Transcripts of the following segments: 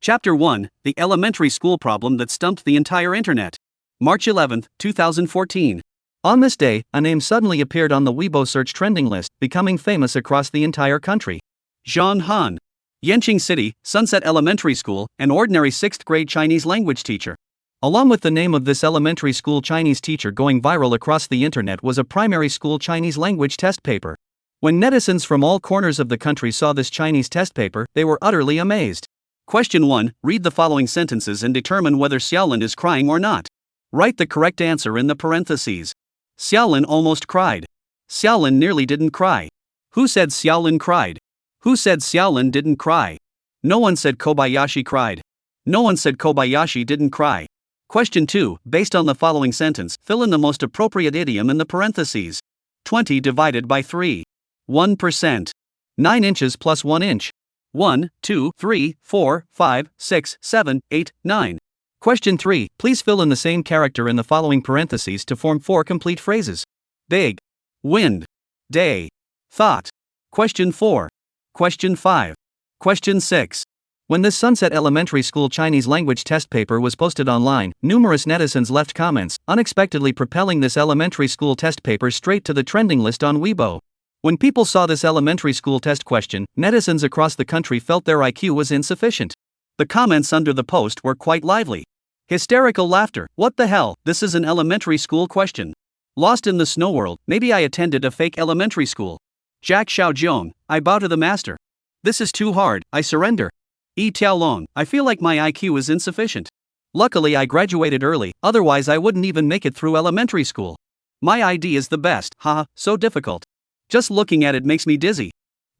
Chapter 1, The Elementary School Problem That Stumped the Entire Internet. March 11, 2014. On this day, a name suddenly appeared on the Weibo search trending list, becoming famous across the entire country. Zhang Han. Yanqing City, Sunset Elementary School, an ordinary 6th grade Chinese language teacher. Along with the name of this elementary school Chinese teacher going viral across the internet was a primary school Chinese language test paper. When netizens from all corners of the country saw this Chinese test paper, they were utterly amazed. Question 1. Read the following sentences and determine whether Xiaolin is crying or not. Write the correct answer in the parentheses. Xiaolin almost cried. Xiaolin nearly didn't cry. Who said Xiaolin cried? Who said Xiaolin didn't cry? No one said Kobayashi cried. No one said Kobayashi didn't cry. Question 2. Based on the following sentence, fill in the most appropriate idiom in the parentheses. 20 divided by 3. 1%. 9 inches plus 1 inch. 1, 2, 3, 4, 5, 6, 7, 8, 9. Question 3. Please fill in the same character in the following parentheses to form 4 complete phrases. Big. Wind. Day. Thought. Question 4. Question 5. Question 6. When this Sunset Elementary School Chinese language test paper was posted online, numerous netizens left comments, unexpectedly propelling this elementary school test paper straight to the trending list on Weibo. When people saw this elementary school test question, netizens across the country felt their IQ was insufficient. The comments under the post were quite lively. Hysterical laughter. What the hell, this is an elementary school question. Lost in the snow world, maybe I attended a fake elementary school. Jack Xiaojiong, I bow to the master. This is too hard, I surrender. Tiaolong, I feel like my IQ is insufficient. Luckily I graduated early, otherwise I wouldn't even make it through elementary school. My ID is the best, haha, so difficult. Just looking at it makes me dizzy.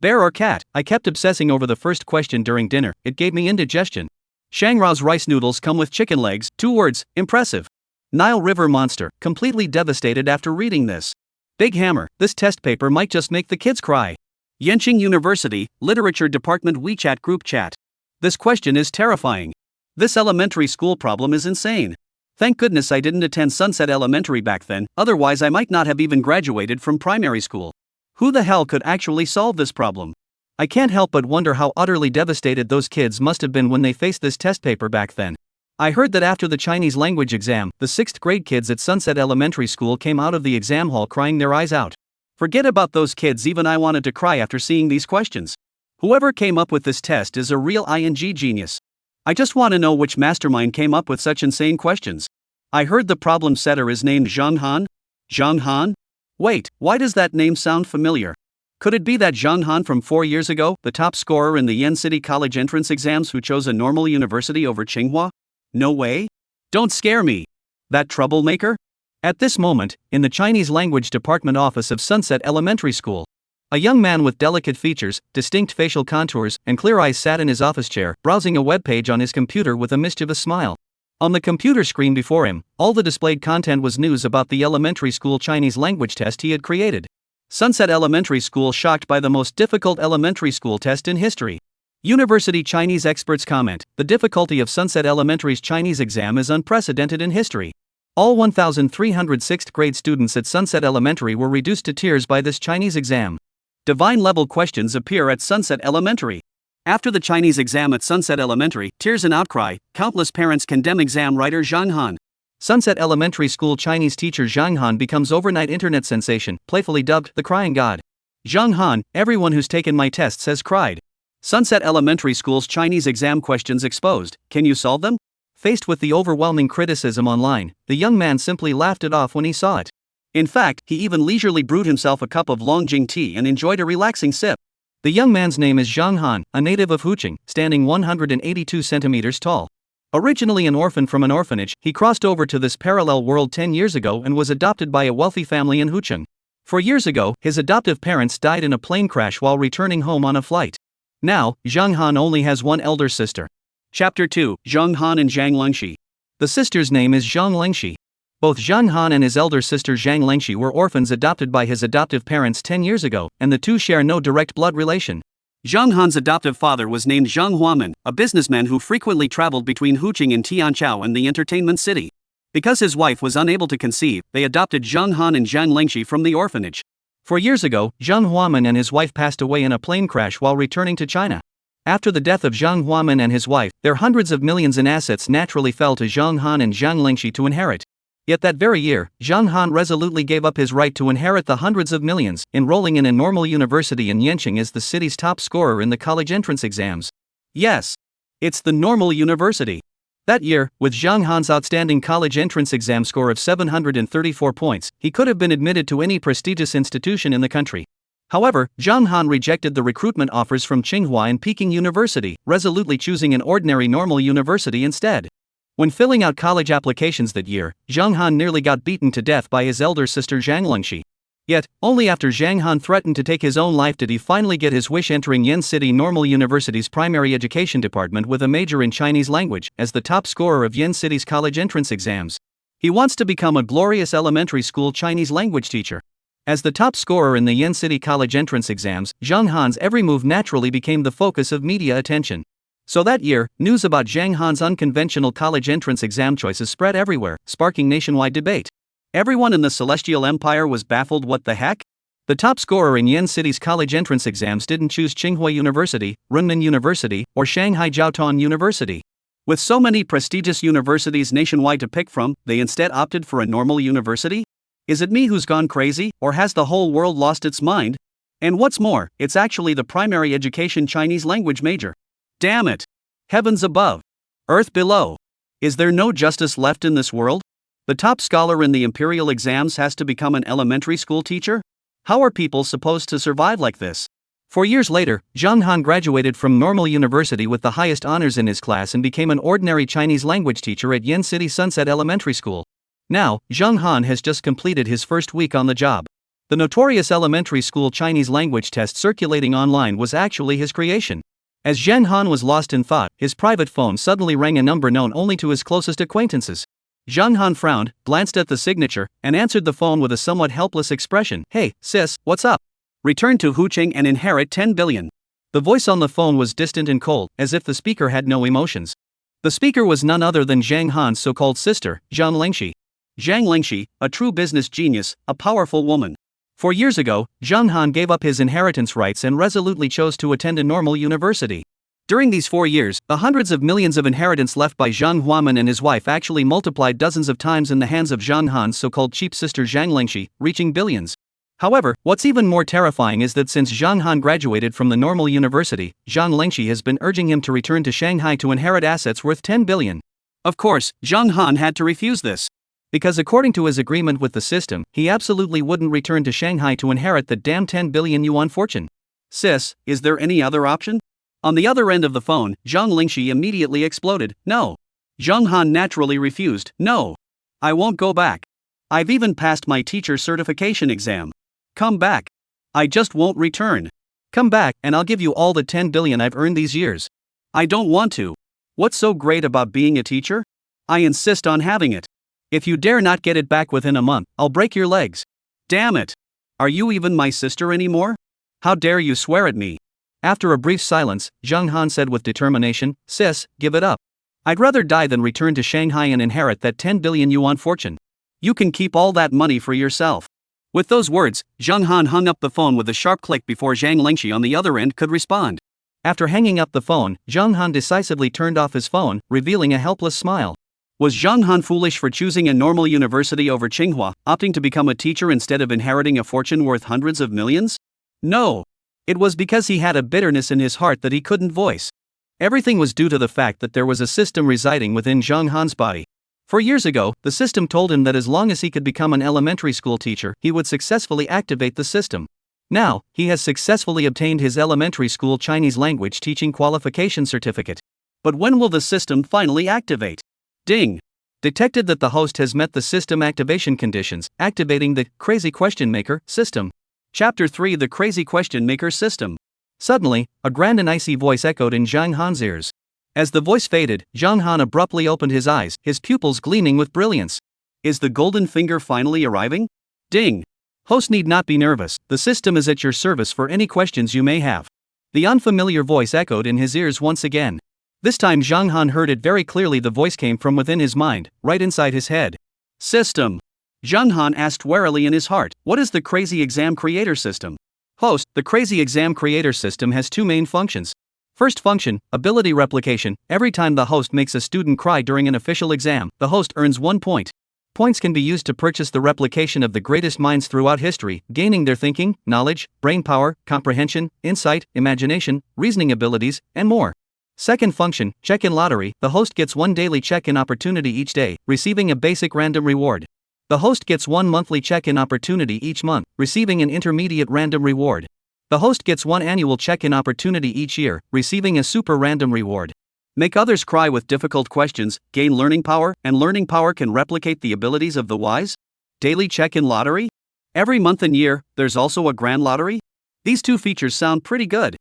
Bear or cat? I kept obsessing over the first question during dinner, it gave me indigestion. Shangrao's rice noodles come with chicken legs, 2 words, impressive. Nile River monster, completely devastated after reading this. Big hammer, this test paper might just make the kids cry. Yanqing University, Literature Department WeChat group chat. This question is terrifying. This elementary school problem is insane. Thank goodness I didn't attend Sunset Elementary back then, otherwise I might not have even graduated from primary school. Who the hell could actually solve this problem? I can't help but wonder how utterly devastated those kids must have been when they faced this test paper back then. I heard that after the Chinese language exam, the 6th grade kids at Sunset Elementary School came out of the exam hall crying their eyes out. Forget about those kids, even I wanted to cry after seeing these questions. Whoever came up with this test is a real genius. I just want to know which mastermind came up with such insane questions. I heard the problem setter is named Zhang Han? Zhang Han? Wait, why does that name sound familiar? Could it be that Zhang Han from 4 years ago, the top scorer in the Yen City College entrance exams who chose a normal university over Tsinghua? No way? Don't scare me. That troublemaker? At this moment, in the Chinese language department office of Sunset Elementary School, a young man with delicate features, distinct facial contours, and clear eyes sat in his office chair, browsing a web page on his computer with a mischievous smile. On the computer screen before him, all the displayed content was news about the elementary school Chinese language test he had created. Sunset Elementary School shocked by the most difficult elementary school test in history. University Chinese experts comment, the difficulty of Sunset Elementary's Chinese exam is unprecedented in history. All 1,306th grade students at Sunset Elementary were reduced to tears by this Chinese exam. Divine-level questions appear at Sunset Elementary. After the Chinese exam at Sunset Elementary, tears and outcry, countless parents condemn exam writer Zhang Han. Sunset Elementary School Chinese teacher Zhang Han becomes overnight internet sensation, playfully dubbed the Crying God. Zhang Han, everyone who's taken my tests has cried. Sunset Elementary School's Chinese exam questions exposed, can you solve them? Faced with the overwhelming criticism online, the young man simply laughed it off when he saw it. In fact, he even leisurely brewed himself a cup of Longjing tea and enjoyed a relaxing sip. The young man's name is Zhang Han, a native of Huqing, standing 182 centimeters tall. Originally an orphan from an orphanage, he crossed over to this parallel world 10 years ago and was adopted by a wealthy family in Huqing. 4 years ago, his adoptive parents died in a plane crash while returning home on a flight. Now, Zhang Han only has one elder sister. Chapter 2, Zhang Han and Zhang Lengxi. The sister's name is Zhang Lengxi. Both Zhang Han and his elder sister Zhang Lengxi were orphans adopted by his adoptive parents 10 years ago, and the two share no direct blood relation. Zhang Han's adoptive father was named Zhang Huamen, a businessman who frequently traveled between Huqing and Tianqiao and the entertainment city. Because his wife was unable to conceive, they adopted Zhang Han and Zhang Lengxi from the orphanage. 4 years ago, Zhang Huamen and his wife passed away in a plane crash while returning to China. After the death of Zhang Huamen and his wife, their hundreds of millions in assets naturally fell to Zhang Han and Zhang Lingxi to inherit. Yet that very year, Zhang Han resolutely gave up his right to inherit the hundreds of millions, enrolling in a normal university in Yanqing as the city's top scorer in the college entrance exams. Yes, it's the normal university. That year, with Zhang Han's outstanding college entrance exam score of 734 points, he could have been admitted to any prestigious institution in the country. However, Zhang Han rejected the recruitment offers from Tsinghua and Peking University, resolutely choosing an ordinary normal university instead. When filling out college applications that year, Zhang Han nearly got beaten to death by his elder sister Zhang Lingxi. Yet, only after Zhang Han threatened to take his own life did he finally get his wish, entering Yen City Normal University's primary education department with a major in Chinese language, as the top scorer of Yen City's college entrance exams. He wants to become a glorious elementary school Chinese language teacher. As the top scorer in the Yen City college entrance exams, Zhang Han's every move naturally became the focus of media attention. So that year, news about Zhang Han's unconventional college entrance exam choices spread everywhere, sparking nationwide debate. Everyone in the Celestial Empire was baffled. What the heck? The top scorer in Yen City's college entrance exams didn't choose Tsinghua University, Renmin University, or Shanghai Jiaotong University. With so many prestigious universities nationwide to pick from, they instead opted for a normal university? Is it me who's gone crazy, or has the whole world lost its mind? And what's more, it's actually the primary education Chinese language major. Damn it! Heavens above! Earth below! Is there no justice left in this world? The top scholar in the imperial exams has to become an elementary school teacher? How are people supposed to survive like this? 4 years later, Zhang Han graduated from Normal University with the highest honors in his class and became an ordinary Chinese language teacher at Yen City Sunset Elementary School. Now, Zhang Han has just completed his first week on the job. The notorious elementary school Chinese language test circulating online was actually his creation. As Zhang Han was lost in thought, his private phone suddenly rang, a number known only to his closest acquaintances. Zhang Han frowned, glanced at the signature, and answered the phone with a somewhat helpless expression. "Hey, sis, what's up? Return to Huqing and inherit 10 billion. The voice on the phone was distant and cold, as if the speaker had no emotions. The speaker was none other than Zhang Han's so-called sister, Zhang Lingxi. Zhang Lingxi, a true business genius, a powerful woman. 4 years ago, Zhang Han gave up his inheritance rights and resolutely chose to attend a normal university. During these 4 years, the hundreds of millions of inheritance left by Zhang Huamen and his wife actually multiplied dozens of times in the hands of Zhang Han's so-called cheap sister Zhang Lingxi, reaching billions. However, what's even more terrifying is that since Zhang Han graduated from the normal university, Zhang Lingxi has been urging him to return to Shanghai to inherit assets worth 10 billion. Of course, Zhang Han had to refuse this. Because according to his agreement with the system, he absolutely wouldn't return to Shanghai to inherit the damn 10 billion yuan fortune. Sis, is there any other option? On the other end of the phone, Zhang Lingxi immediately exploded. No. Zhang Han naturally refused. No. I won't go back. I've even passed my teacher certification exam. Come back. I just won't return. Come back, and I'll give you all the 10 billion I've earned these years. I don't want to. What's so great about being a teacher? I insist on having it. If you dare not get it back within a month, I'll break your legs. Damn it. Are you even my sister anymore? How dare you swear at me? After a brief silence, Zhang Han said with determination, "Sis, give it up. I'd rather die than return to Shanghai and inherit that 10 billion yuan fortune. You can keep all that money for yourself." With those words, Zhang Han hung up the phone with a sharp click before Zhang Lingxi on the other end could respond. After hanging up the phone, Zhang Han decisively turned off his phone, revealing a helpless smile. Was Zhang Han foolish for choosing a normal university over Tsinghua, opting to become a teacher instead of inheriting a fortune worth hundreds of millions? No. It was because he had a bitterness in his heart that he couldn't voice. Everything was due to the fact that there was a system residing within Zhang Han's body. 4 years ago, the system told him that as long as he could become an elementary school teacher, he would successfully activate the system. Now, he has successfully obtained his elementary school Chinese language teaching qualification certificate. But when will the system finally activate? Ding! Detected that the host has met the system activation conditions, activating the Crazy Question Maker system. Chapter 3: The Crazy Question Maker System. Suddenly, a grand and icy voice echoed in Zhang Han's ears. As the voice faded, Zhang Han abruptly opened his eyes, his pupils gleaming with brilliance. Is the golden finger finally arriving? Ding! Host need not be nervous, the system is at your service for any questions you may have. The unfamiliar voice echoed in his ears once again. This time Zhang Han heard it very clearly. The voice came from within his mind, right inside his head. System. Zhang Han asked warily in his heart, what is the Crazy Exam Creator System? Host, the Crazy Exam Creator System has two main functions. First function, ability replication. Every time the host makes a student cry during an official exam, the host earns 1 point. Points can be used to purchase the replication of the greatest minds throughout history, gaining their thinking, knowledge, brain power, comprehension, insight, imagination, reasoning abilities, and more. Second function, check-in lottery. The host gets 1 daily check-in opportunity each day, receiving a basic random reward. The host gets 1 monthly check-in opportunity each month, receiving an intermediate random reward. The host gets 1 annual check-in opportunity each year, receiving a super random reward. Make others cry with difficult questions, gain learning power, and learning power can replicate the abilities of the wise? Daily check-in lottery? Every month and year, there's also a grand lottery? These 2 features sound pretty good.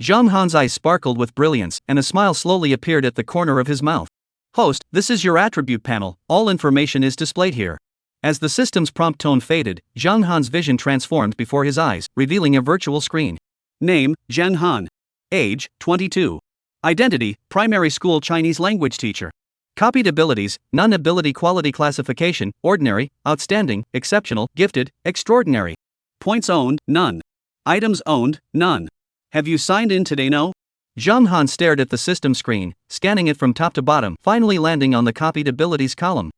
Zhang Han's eyes sparkled with brilliance, and a smile slowly appeared at the corner of his mouth. Host, this is your attribute panel, all information is displayed here. As the system's prompt tone faded, Zhang Han's vision transformed before his eyes, revealing a virtual screen. Name, Zhang Han. Age, 22. Identity, primary school Chinese language teacher. Copied abilities, none. Ability quality classification, ordinary, outstanding, exceptional, gifted, extraordinary. Points owned, none. Items owned, none. Have you signed in today? No? Zhang Han stared at the system screen, scanning it from top to bottom, finally landing on the copied abilities column.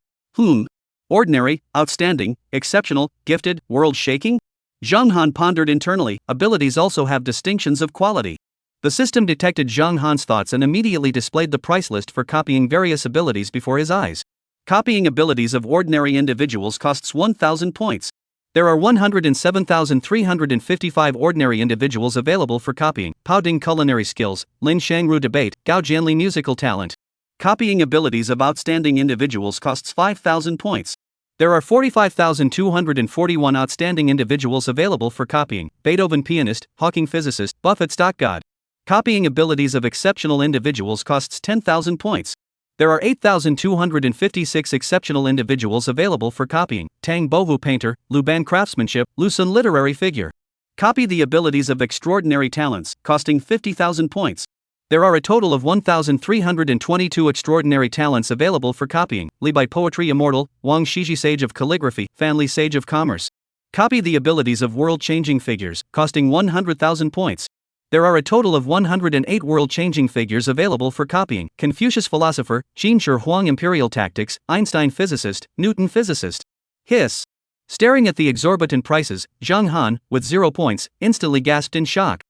Ordinary, outstanding, exceptional, gifted, world-shaking? Zhang Han pondered internally. Abilities also have distinctions of quality. The system detected Zhang Han's thoughts and immediately displayed the price list for copying various abilities before his eyes. Copying abilities of ordinary individuals costs 1,000 points. There are 107,355 ordinary individuals available for copying. Pao Ding culinary skills, Lin Shangru debate, Gao Jianli musical talent. Copying abilities of outstanding individuals costs 5,000 points. There are 45,241 outstanding individuals available for copying. Beethoven pianist, Hawking physicist, Buffett stock god. Copying abilities of exceptional individuals costs 10,000 points. There are 8,256 exceptional individuals available for copying. Tang Bovu painter, Lu Ban craftsmanship, Lu Sun literary figure. Copy the abilities of extraordinary talents, costing 50,000 points. There are a total of 1,322 extraordinary talents available for copying. Li Bai poetry immortal, Wang Shiji sage of calligraphy, Fan Li sage of commerce. Copy the abilities of world-changing figures, costing 100,000 points. There are a total of 108 world-changing figures available for copying. Confucius philosopher, Qin Shi Huang imperial tactics, Einstein physicist, Newton physicist. Hiss. Staring at the exorbitant prices, Zhang Han, with 0 points, instantly gasped in shock.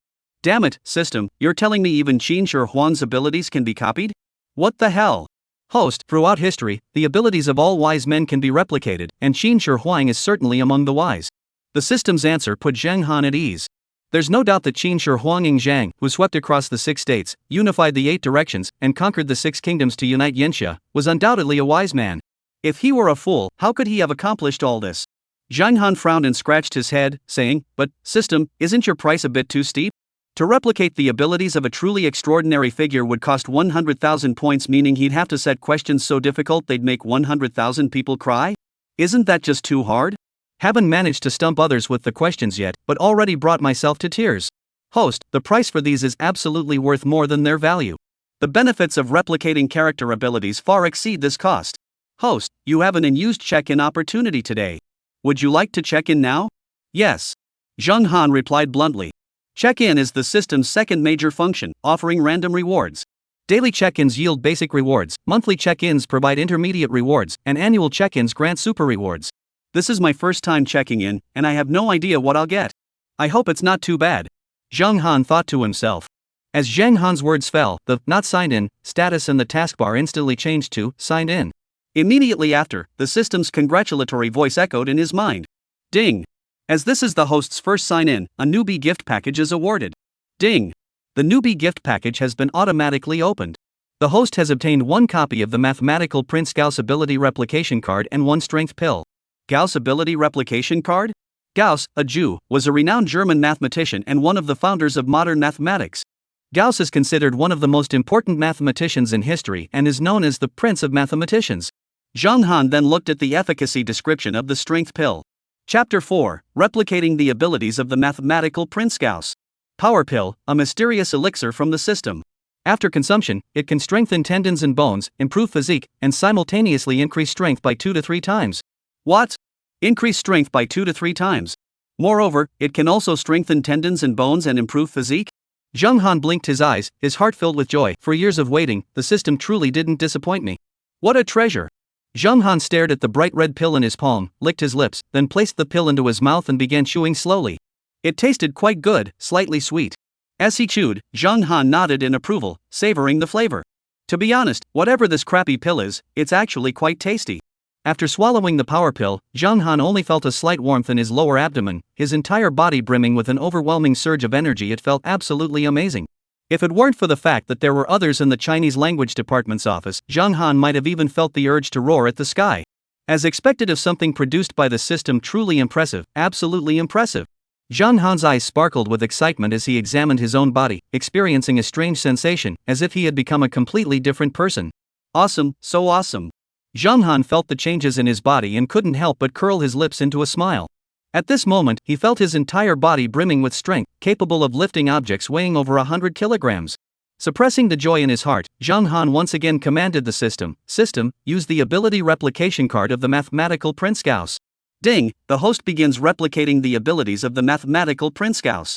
Damn it, system, you're telling me even Qin Shi Huang's abilities can be copied? What the hell? Host, throughout history, the abilities of all wise men can be replicated, and Qin Shi Huang is certainly among the wise. The system's answer put Zhang Han at ease. There's no doubt that Qin Shi Huanging Zhang, who swept across the 6 states, unified the 8 directions, and conquered the 6 kingdoms to unite Yanxia, was undoubtedly a wise man. If he were a fool, how could he have accomplished all this? Zhang Han frowned and scratched his head, saying, but, system, isn't your price a bit too steep? To replicate the abilities of a truly extraordinary figure would cost 100,000 points, meaning he'd have to set questions so difficult they'd make 100,000 people cry? Isn't that just too hard? Haven't managed to stump others with the questions yet, but already brought myself to tears. Host, the price for these is absolutely worth more than their value. The benefits of replicating character abilities far exceed this cost. Host, you have an unused check-in opportunity today. Would you like to check in now? Yes. Zhang Han replied bluntly. Check-in is the system's second major function, offering random rewards. Daily check-ins yield basic rewards, monthly check-ins provide intermediate rewards, and annual check-ins grant super rewards. This is my first time checking in, and I have no idea what I'll get. I hope it's not too bad. Zhang Han thought to himself. As Zhang Han's words fell, the not signed in status in the taskbar instantly changed to signed in. Immediately after, the system's congratulatory voice echoed in his mind. Ding! As this is the host's first sign-in, a newbie gift package is awarded. Ding! The newbie gift package has been automatically opened. The host has obtained 1 copy of the mathematical Prince Gauss ability replication card and 1 strength pill. Gauss ability replication card? Gauss, a Jew, was a renowned German mathematician and one of the founders of modern mathematics. Gauss is considered one of the most important mathematicians in history and is known as the Prince of Mathematicians. Zhang Han then looked at the efficacy description of the strength pill. Chapter 4, Replicating the Abilities of the Mathematical Prince Gauss. Power pill, a mysterious elixir from the system. After consumption, it can strengthen tendons and bones, improve physique, and simultaneously increase strength by 2 to 3 times. What? Increase strength by 2 to 3 times. Moreover, it can also strengthen tendons and bones and improve physique? Zhang Han blinked his eyes, his heart filled with joy. For years of waiting, the system truly didn't disappoint me. What a treasure! Zhang Han stared at the bright red pill in his palm, licked his lips, then placed the pill into his mouth and began chewing slowly. It tasted quite good, slightly sweet. As he chewed, Zhang Han nodded in approval, savoring the flavor. To be honest, whatever this crappy pill is, it's actually quite tasty. After swallowing the power pill, Zhang Han only felt a slight warmth in his lower abdomen, his entire body brimming with an overwhelming surge of energy. It felt absolutely amazing. If it weren't for the fact that there were others in the Chinese language department's office, Zhang Han might have even felt the urge to roar at the sky. As expected of something produced by the system, truly impressive, absolutely impressive. Zhang Han's eyes sparkled with excitement as he examined his own body, experiencing a strange sensation, as if he had become a completely different person. Awesome, so awesome. Zhang Han felt the changes in his body and couldn't help but curl his lips into a smile. At this moment, he felt his entire body brimming with strength, capable of lifting objects weighing over 100 kilograms. Suppressing the joy in his heart, Zhang Han once again commanded the system, use the ability replication card of the mathematical Prince Gauss. Ding, the host begins replicating the abilities of the mathematical Prince Gauss.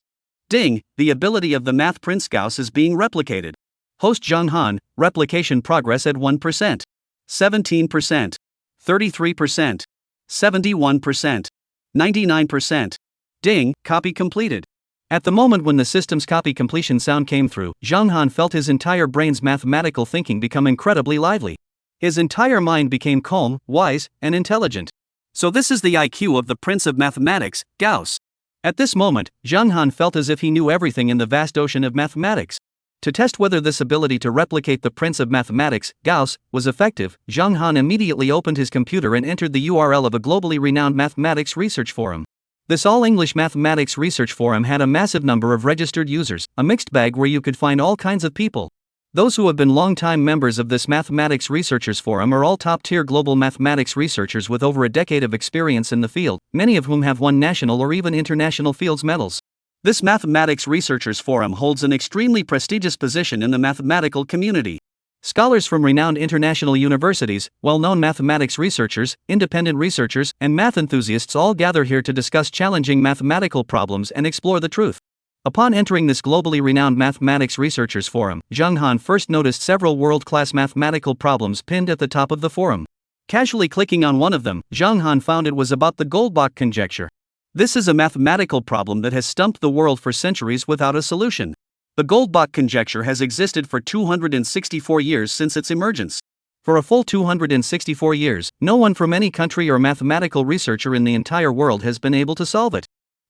Ding, the ability of the math Prince Gauss is being replicated. Host Zhang Han, replication progress at 1%. 17%. 33%. 71%. 99%. Ding, copy completed. At the moment when the system's copy completion sound came through, Zhang Han felt his entire brain's mathematical thinking become incredibly lively. His entire mind became calm, wise, and intelligent. So this is the IQ of the Prince of Mathematics, Gauss. At this moment, Zhang Han felt as if he knew everything in the vast ocean of mathematics. To test whether this ability to replicate the Prince of Mathematics, Gauss, was effective, Zhang Han immediately opened his computer and entered the URL of a globally renowned mathematics research forum. This all-English mathematics research forum had a massive number of registered users, a mixed bag where you could find all kinds of people. Those who have been long-time members of this mathematics researchers forum are all top-tier global mathematics researchers with over a decade of experience in the field, many of whom have won national or even international fields medals. This mathematics researchers forum holds an extremely prestigious position in the mathematical community. Scholars from renowned international universities, well-known mathematics researchers, independent researchers, and math enthusiasts all gather here to discuss challenging mathematical problems and explore the truth. Upon entering this globally renowned mathematics researchers forum, Zhang Han first noticed several world-class mathematical problems pinned at the top of the forum. Casually clicking on one of them, Zhang Han found it was about the Goldbach conjecture. This is a mathematical problem that has stumped the world for centuries without a solution. The Goldbach conjecture has existed for 264 years since its emergence. For a full 264 years, no one from any country or mathematical researcher in the entire world has been able to solve it.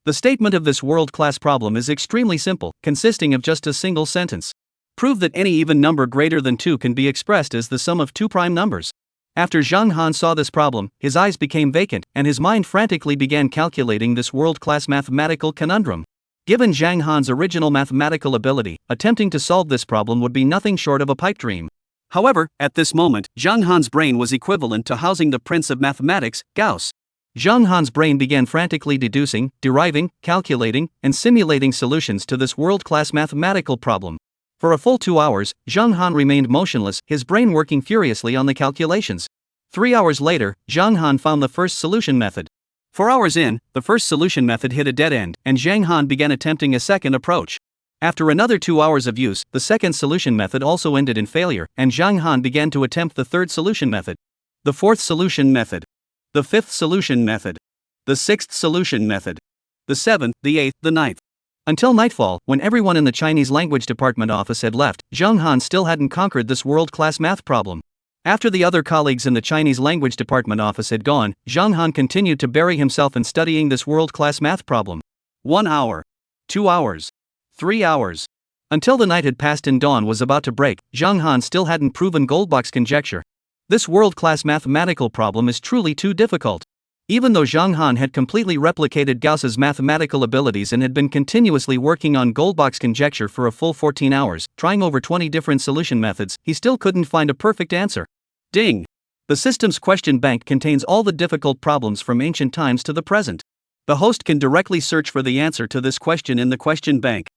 The statement of this world-class problem is extremely simple, consisting of just a single sentence. Prove that any even number greater than 2 can be expressed as the sum of two prime numbers. After Zhang Han saw this problem, his eyes became vacant, and his mind frantically began calculating this world-class mathematical conundrum. Given Zhang Han's original mathematical ability, attempting to solve this problem would be nothing short of a pipe dream. However, at this moment, Zhang Han's brain was equivalent to housing the Prince of Mathematics, Gauss. Zhang Han's brain began frantically deducing, deriving, calculating, and simulating solutions to this world-class mathematical problem. For a full 2 hours, Zhang Han remained motionless, his brain working furiously on the calculations. 3 hours later, Zhang Han found the first solution method. 4 hours in, the first solution method hit a dead end, and Zhang Han began attempting a second approach. After another 2 hours of use, the second solution method also ended in failure, and Zhang Han began to attempt the third solution method. The fourth solution method. The fifth solution method. The sixth solution method. The seventh, the eighth, the ninth. Until nightfall, when everyone in the Chinese language department office had left, Zhang Han still hadn't conquered this world-class math problem. After the other colleagues in the Chinese language department office had gone, Zhang Han continued to bury himself in studying this world-class math problem. 1 hour. 2 hours. 3 hours. Until the night had passed and dawn was about to break, Zhang Han still hadn't proven Goldbach's conjecture. This world-class mathematical problem is truly too difficult. Even though Zhang Han had completely replicated Gauss's mathematical abilities and had been continuously working on Goldbach's conjecture for a full 14 hours, trying over 20 different solution methods, he still couldn't find a perfect answer. Ding! The system's question bank contains all the difficult problems from ancient times to the present. The host can directly search for the answer to this question in the question bank.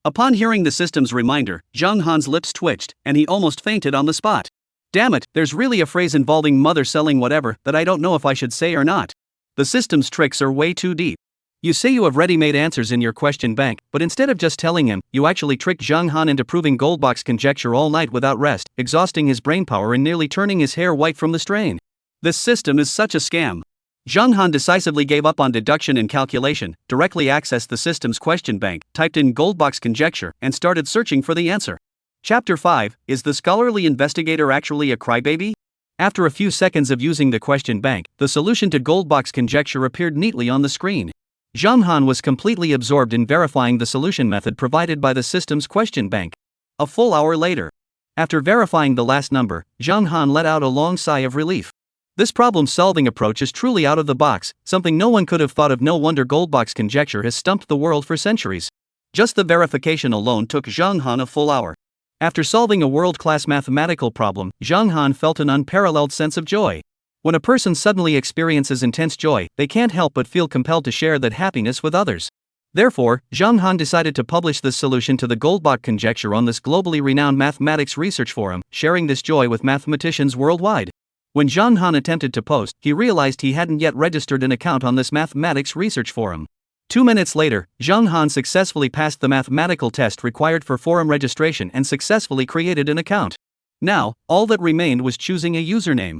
Upon hearing the system's reminder, Zhang Han's lips twitched, and he almost fainted on the spot. Damn it, there's really a phrase involving mother selling whatever that I don't know if I should say or not. The system's tricks are way too deep. You say you have ready-made answers in your question bank, but instead of just telling him, you actually tricked Zhang Han into proving Goldbox conjecture all night without rest, exhausting his brainpower and nearly turning his hair white from the strain. This system is such a scam. Zhang Han decisively gave up on deduction and calculation, directly accessed the system's question bank, typed in Goldbox conjecture, and started searching for the answer. Chapter 5, Is the scholarly investigator actually a crybaby? After a few seconds of using the question bank, the solution to Goldbox conjecture appeared neatly on the screen. Zhang Han was completely absorbed in verifying the solution method provided by the system's question bank. A full hour later, after verifying the last number, Zhang Han let out a long sigh of relief. This problem-solving approach is truly out of the box, something no one could have thought of. No wonder Goldbox conjecture has stumped the world for centuries. Just the verification alone took Zhang Han a full hour. After solving a world-class mathematical problem, Zhang Han felt an unparalleled sense of joy. When a person suddenly experiences intense joy, they can't help but feel compelled to share that happiness with others. Therefore, Zhang Han decided to publish this solution to the Goldbox conjecture on this globally renowned mathematics research forum, sharing this joy with mathematicians worldwide. When Zhang Han attempted to post, he realized he hadn't yet registered an account on this mathematics research forum. 2 minutes later, Zhang Han successfully passed the mathematical test required for forum registration and successfully created an account. Now, all that remained was choosing a username.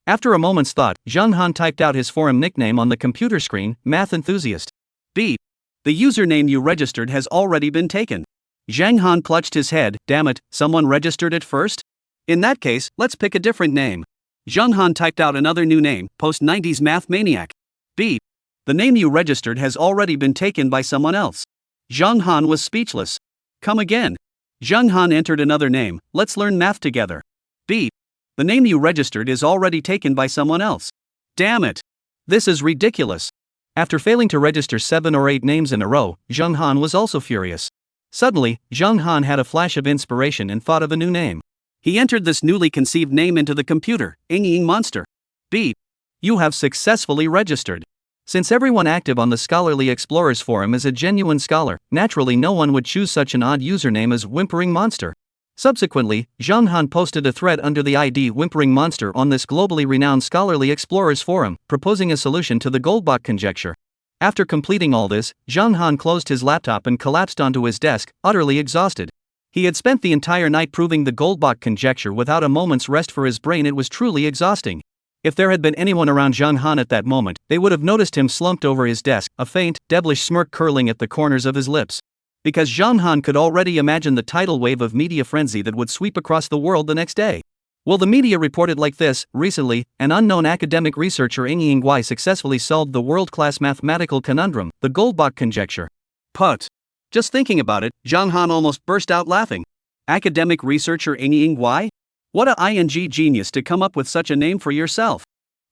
After a moment's thought, Zhang Han typed out his forum nickname on the computer screen, Math Enthusiast. Beep. The username you registered has already been taken. Zhang Han clutched his head. Damn it, someone registered it first? In that case, let's pick a different name. Zhang Han typed out another new name, Post-90s Math Maniac. Beep. The name you registered has already been taken by someone else. Zhang Han was speechless. Come again. Zhang Han entered another name, Let's Learn Math Together. Beep. The name you registered is already taken by someone else. Damn it. This is ridiculous. After failing to register 7 or 8 names in a row, Zhang Han was also furious. Suddenly, Zhang Han had a flash of inspiration and thought of a new name. He entered this newly conceived name into the computer, Ying Monster. Beep. You have successfully registered. Since everyone active on the Scholarly Explorers forum is a genuine scholar, naturally no one would choose such an odd username as Whimpering Monster. Subsequently, Zhang Han posted a thread under the ID Whimpering Monster on this globally renowned Scholarly Explorers forum, proposing a solution to the Goldbox conjecture. After completing all this, Zhang Han closed his laptop and collapsed onto his desk, utterly exhausted. He had spent the entire night proving the Goldbox conjecture without a moment's rest for his brain. It was truly exhausting. If there had been anyone around Zhang Han at that moment, they would have noticed him slumped over his desk, a faint, devilish smirk curling at the corners of his lips. Because Zhang Han could already imagine the tidal wave of media frenzy that would sweep across the world the next day. Well, the media reported like this: recently, an unknown academic researcher Ying Wei successfully solved the world-class mathematical conundrum, the Goldbox conjecture. Put. Just thinking about it, Zhang Han almost burst out laughing. Academic researcher Ying Wei? What a ing genius to come up with such a name for yourself.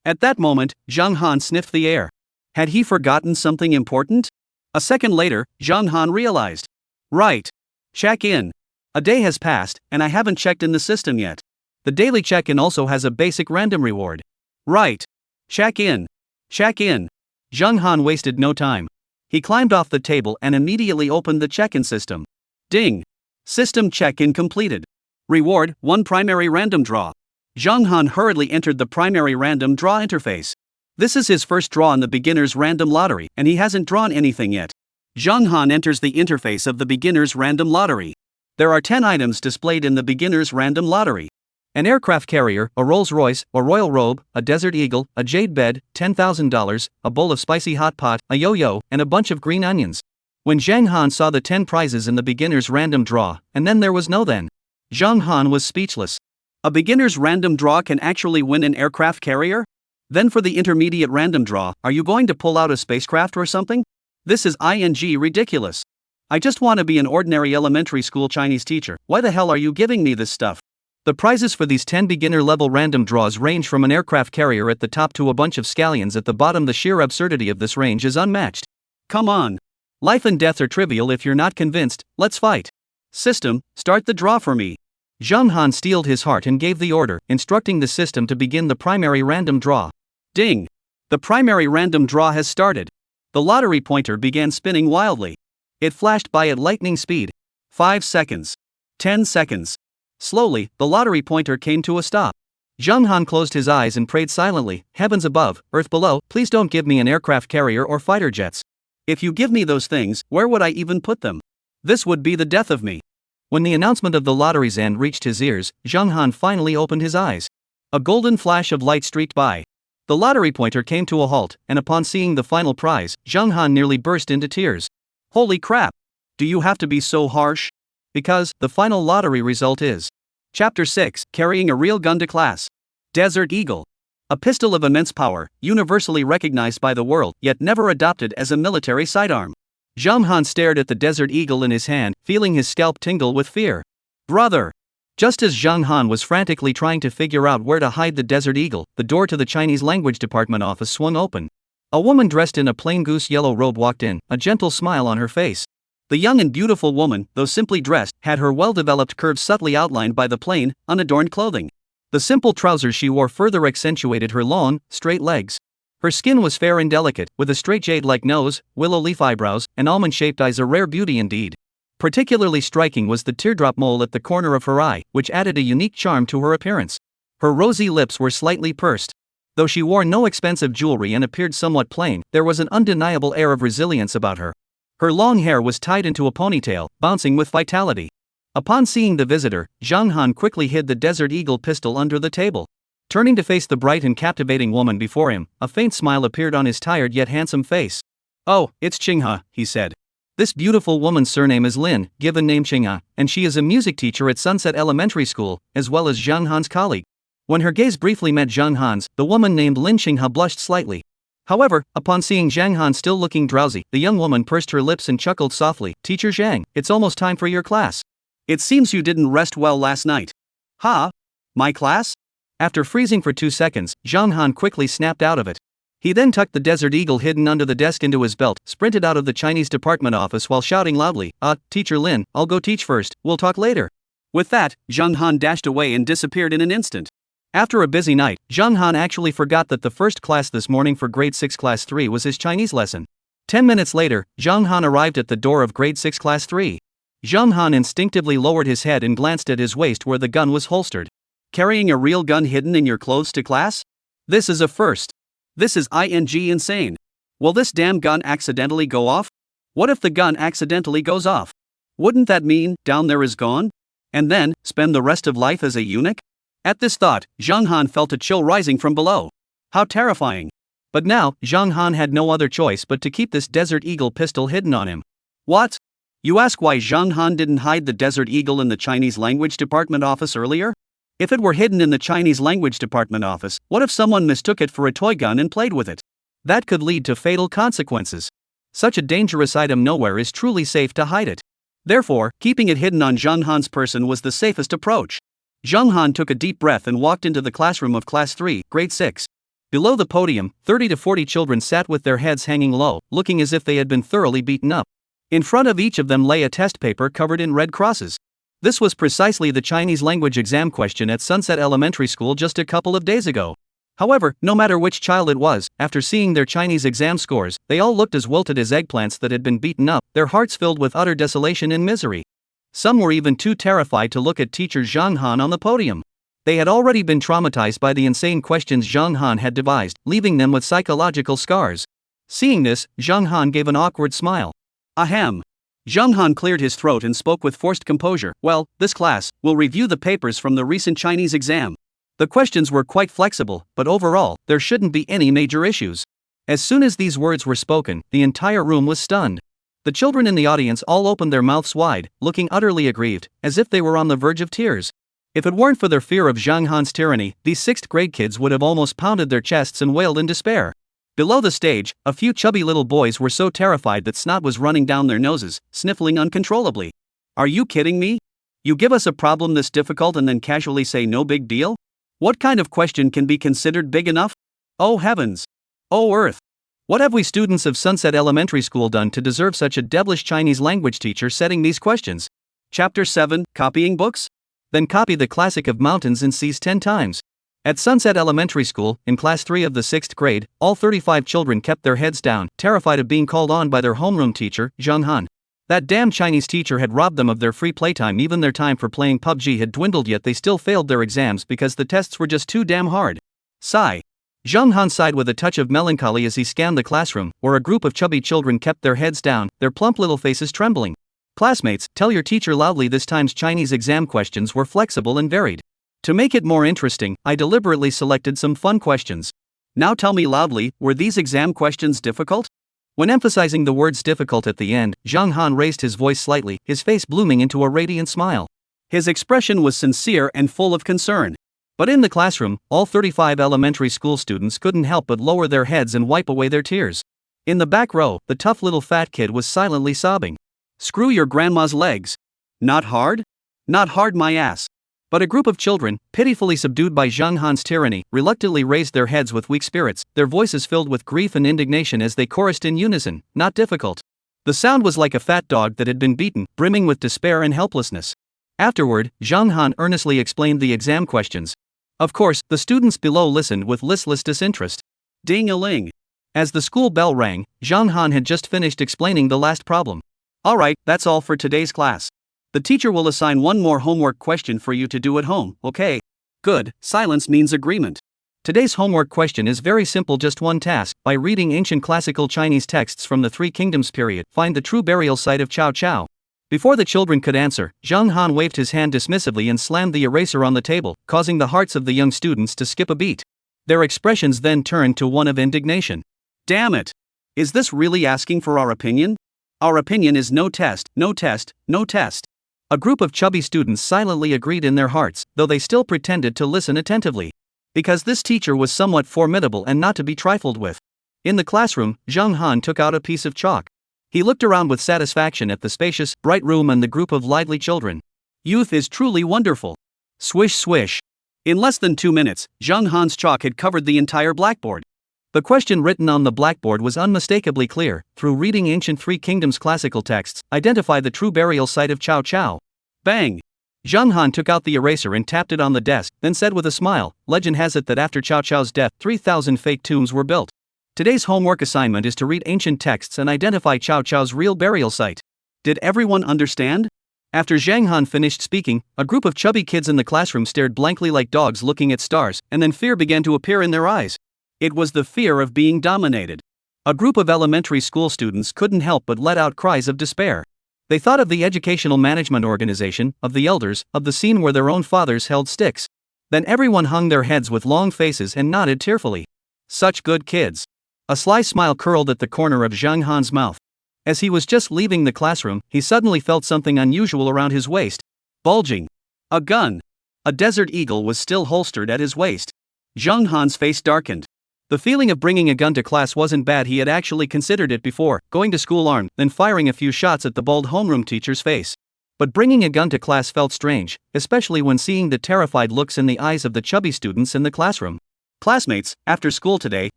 At that moment, Zhang Han sniffed the air. Had he forgotten something important? A second later, Zhang Han realized. Right. Check in. A day has passed, and I haven't checked in the system yet. The daily check-in also has a basic random reward. Right. Check in. Check in. Zhang Han wasted no time. He climbed off the table and immediately opened the check-in system. Ding. System check-in completed. Reward, 1 primary random draw. Zhang Han hurriedly entered the primary random draw interface. This is his first draw in the beginner's random lottery, and he hasn't drawn anything yet. Zhang Han enters the interface of the beginner's random lottery. There are 10 items displayed in the beginner's random lottery. An aircraft carrier, a Rolls-Royce, a royal robe, a desert eagle, a jade bed, $10,000, a bowl of spicy hot pot, a yo-yo, and a bunch of green onions. When Zhang Han saw the 10 prizes in the beginner's random draw, and then there was no then, Zhang Han was speechless. A beginner's random draw can actually win an aircraft carrier? Then for the intermediate random draw, are you going to pull out a spacecraft or something? This is ridiculous. I just want to be an ordinary elementary school Chinese teacher. Why the hell are you giving me this stuff? The prizes for these 10 beginner-level random draws range from an aircraft carrier at the top to a bunch of scallions at the bottom. The sheer absurdity of this range is unmatched. Come on. Life and death are trivial. If you're not convinced, let's fight. System, start the draw for me. Zhang Han steeled his heart and gave the order, instructing the system to begin the primary random draw. Ding! The primary random draw has started. The lottery pointer began spinning wildly. It flashed by at lightning speed. 5 seconds. 10 seconds. Slowly, the lottery pointer came to a stop. Zhang Han closed his eyes and prayed silently, heavens above, earth below, please don't give me an aircraft carrier or fighter jets. If you give me those things, where would I even put them? This would be the death of me. When the announcement of the lottery's end reached his ears, Zhang Han finally opened his eyes. A golden flash of light streaked by. The lottery pointer came to a halt, and upon seeing the final prize, Zhang Han nearly burst into tears. Holy crap! Do you have to be so harsh? Because the final lottery result is. Chapter 6, Carrying a Real Gun to Class. Desert Eagle. A pistol of immense power, universally recognized by the world, yet never adopted as a military sidearm. Zhang Han stared at the Desert Eagle in his hand, feeling his scalp tingle with fear. Brother! Just as Zhang Han was frantically trying to figure out where to hide the Desert Eagle, the door to the Chinese language department office swung open. A woman dressed in a plain goose yellow robe walked in, a gentle smile on her face. The young and beautiful woman, though simply dressed, had her well-developed curves subtly outlined by the plain, unadorned clothing. The simple trousers she wore further accentuated her long, straight legs. Her skin was fair and delicate, with a straight jade-like nose, willow leaf eyebrows, and almond-shaped eyes, a rare beauty indeed. Particularly striking was the teardrop mole at the corner of her eye, which added a unique charm to her appearance. Her rosy lips were slightly pursed. Though she wore no expensive jewelry and appeared somewhat plain, there was an undeniable air of resilience about her. Her long hair was tied into a ponytail, bouncing with vitality. Upon seeing the visitor, Zhang Han quickly hid the Desert Eagle pistol under the table. Turning to face the bright and captivating woman before him, a faint smile appeared on his tired yet handsome face. "Oh, it's Qinghe," he said. This beautiful woman's surname is Lin, given name Qinghe, and she is a music teacher at Sunset Elementary School, as well as Zhang Han's colleague. When her gaze briefly met Zhang Han's, the woman named Lin Qinghe blushed slightly. However, upon seeing Zhang Han still looking drowsy, the young woman pursed her lips and chuckled softly. "Teacher Zhang, it's almost time for your class." "It seems you didn't rest well last night." "Ha? My class?" After freezing for 2 seconds, Zhang Han quickly snapped out of it. He then tucked the Desert Eagle hidden under the desk into his belt, sprinted out of the Chinese department office while shouting loudly, Teacher Lin, I'll go teach first, we'll talk later." With that, Zhang Han dashed away and disappeared in an instant. After a busy night, Zhang Han actually forgot that the first class this morning for grade 6 class 3 was his Chinese lesson. 10 minutes later, Zhang Han arrived at the door of grade 6 class 3. Zhang Han instinctively lowered his head and glanced at his waist where the gun was holstered. Carrying a real gun hidden in your clothes to class? This is a first. This is insane. Will this damn gun accidentally go off? What if the gun accidentally goes off? Wouldn't that mean, down there is gone? And then, spend the rest of life as a eunuch? At this thought, Zhang Han felt a chill rising from below. How terrifying. But now, Zhang Han had no other choice but to keep this Desert Eagle pistol hidden on him. What? You ask why Zhang Han didn't hide the Desert Eagle in the Chinese language department office earlier? If it were hidden in the Chinese language department office, what if someone mistook it for a toy gun and played with it? That could lead to fatal consequences. Such a dangerous item, nowhere is truly safe to hide it. Therefore, keeping it hidden on Zhang Han's person was the safest approach. Zhang Han took a deep breath and walked into the classroom of class 3, grade 6. Below the podium, 30 to 40 children sat with their heads hanging low, looking as if they had been thoroughly beaten up. In front of each of them lay a test paper covered in red crosses. This was precisely the Chinese language exam question at Sunset Elementary School just a couple of days ago. However, no matter which child it was, after seeing their Chinese exam scores, they all looked as wilted as eggplants that had been beaten up, their hearts filled with utter desolation and misery. Some were even too terrified to look at teacher Zhang Han on the podium. They had already been traumatized by the insane questions Zhang Han had devised, leaving them with psychological scars. Seeing this, Zhang Han gave an awkward smile. Ahem. Zhang Han cleared his throat and spoke with forced composure. Well, this class will review the papers from the recent Chinese exam. The questions were quite flexible, but overall, there shouldn't be any major issues. As soon as these words were spoken, the entire room was stunned. The children in the audience all opened their mouths wide, looking utterly aggrieved, as if they were on the verge of tears. If it weren't for their fear of Zhang Han's tyranny, these 6th grade kids would have almost pounded their chests and wailed in despair. Below the stage, a few chubby little boys were so terrified that snot was running down their noses, sniffling uncontrollably. Are you kidding me? You give us a problem this difficult and then casually say no big deal? What kind of question can be considered big enough? Oh heavens! Oh earth! What have we students of Sunset Elementary School done to deserve such a devilish Chinese language teacher setting these questions? Chapter 7, Copying Books? Then copy the classic of mountains and seas 10 times. At Sunset Elementary School, in class 3 of the 6th grade, all 35 children kept their heads down, terrified of being called on by their homeroom teacher, Zhang Han. That damn Chinese teacher had robbed them of their free playtime. Even their time for playing PUBG had dwindled, yet they still failed their exams because the tests were just too damn hard. Sigh. Zhang Han sighed with a touch of melancholy as he scanned the classroom, where a group of chubby children kept their heads down, their plump little faces trembling. Classmates, tell your teacher loudly this time's Chinese exam questions were flexible and varied. To make it more interesting, I deliberately selected some fun questions. Now tell me loudly, were these exam questions difficult? When emphasizing the words difficult at the end, Zhang Han raised his voice slightly, his face blooming into a radiant smile. His expression was sincere and full of concern. But in the classroom, all 35 elementary school students couldn't help but lower their heads and wipe away their tears. In the back row, the tough little fat kid was silently sobbing. Screw your grandma's legs. Not hard? Not hard my ass. But a group of children, pitifully subdued by Zhang Han's tyranny, reluctantly raised their heads with weak spirits, their voices filled with grief and indignation as they chorused in unison, not difficult. The sound was like a fat dog that had been beaten, brimming with despair and helplessness. Afterward, Zhang Han earnestly explained the exam questions. Of course, the students below listened with listless disinterest. Ding-a-ling. As the school bell rang, Zhang Han had just finished explaining the last problem. Alright, that's all for today's class. The teacher will assign one more homework question for you to do at home, okay? Good, silence means agreement. Today's homework question is very simple, just one task. By reading ancient classical Chinese texts from the Three Kingdoms period, find the true burial site of Cao Cao. Before the children could answer, Zhang Han waved his hand dismissively and slammed the eraser on the table, causing the hearts of the young students to skip a beat. Their expressions then turned to one of indignation. Damn it! Is this really asking for our opinion? Our opinion is no test, no test, no test. A group of chubby students silently agreed in their hearts, though they still pretended to listen attentively. Because this teacher was somewhat formidable and not to be trifled with. In the classroom, Zhang Han took out a piece of chalk. He looked around with satisfaction at the spacious, bright room and the group of lively children. Youth is truly wonderful. Swish swish. In less than 2 minutes, Zhang Han's chalk had covered the entire blackboard. The question written on the blackboard was unmistakably clear. Through reading ancient Three Kingdoms classical texts, identify the true burial site of Cao Cao. Bang! Zhang Han took out the eraser and tapped it on the desk, then said with a smile, legend has it that after Cao Cao's death, 3,000 fake tombs were built. Today's homework assignment is to read ancient texts and identify Cao Cao's real burial site. Did everyone understand? After Zhang Han finished speaking, a group of chubby kids in the classroom stared blankly like dogs looking at stars, and then fear began to appear in their eyes. It was the fear of being dominated. A group of elementary school students couldn't help but let out cries of despair. They thought of the educational management organization, of the elders, of the scene where their own fathers held sticks. Then everyone hung their heads with long faces and nodded tearfully. Such good kids. A sly smile curled at the corner of Zhang Han's mouth. As he was just leaving the classroom, he suddenly felt something unusual around his waist. Bulging. A gun. A Desert Eagle was still holstered at his waist. Zhang Han's face darkened. The feeling of bringing a gun to class wasn't bad. He had actually considered it before, going to school armed, then firing a few shots at the bald homeroom teacher's face. But bringing a gun to class felt strange, especially when seeing the terrified looks in the eyes of the chubby students in the classroom. Classmates, after school today,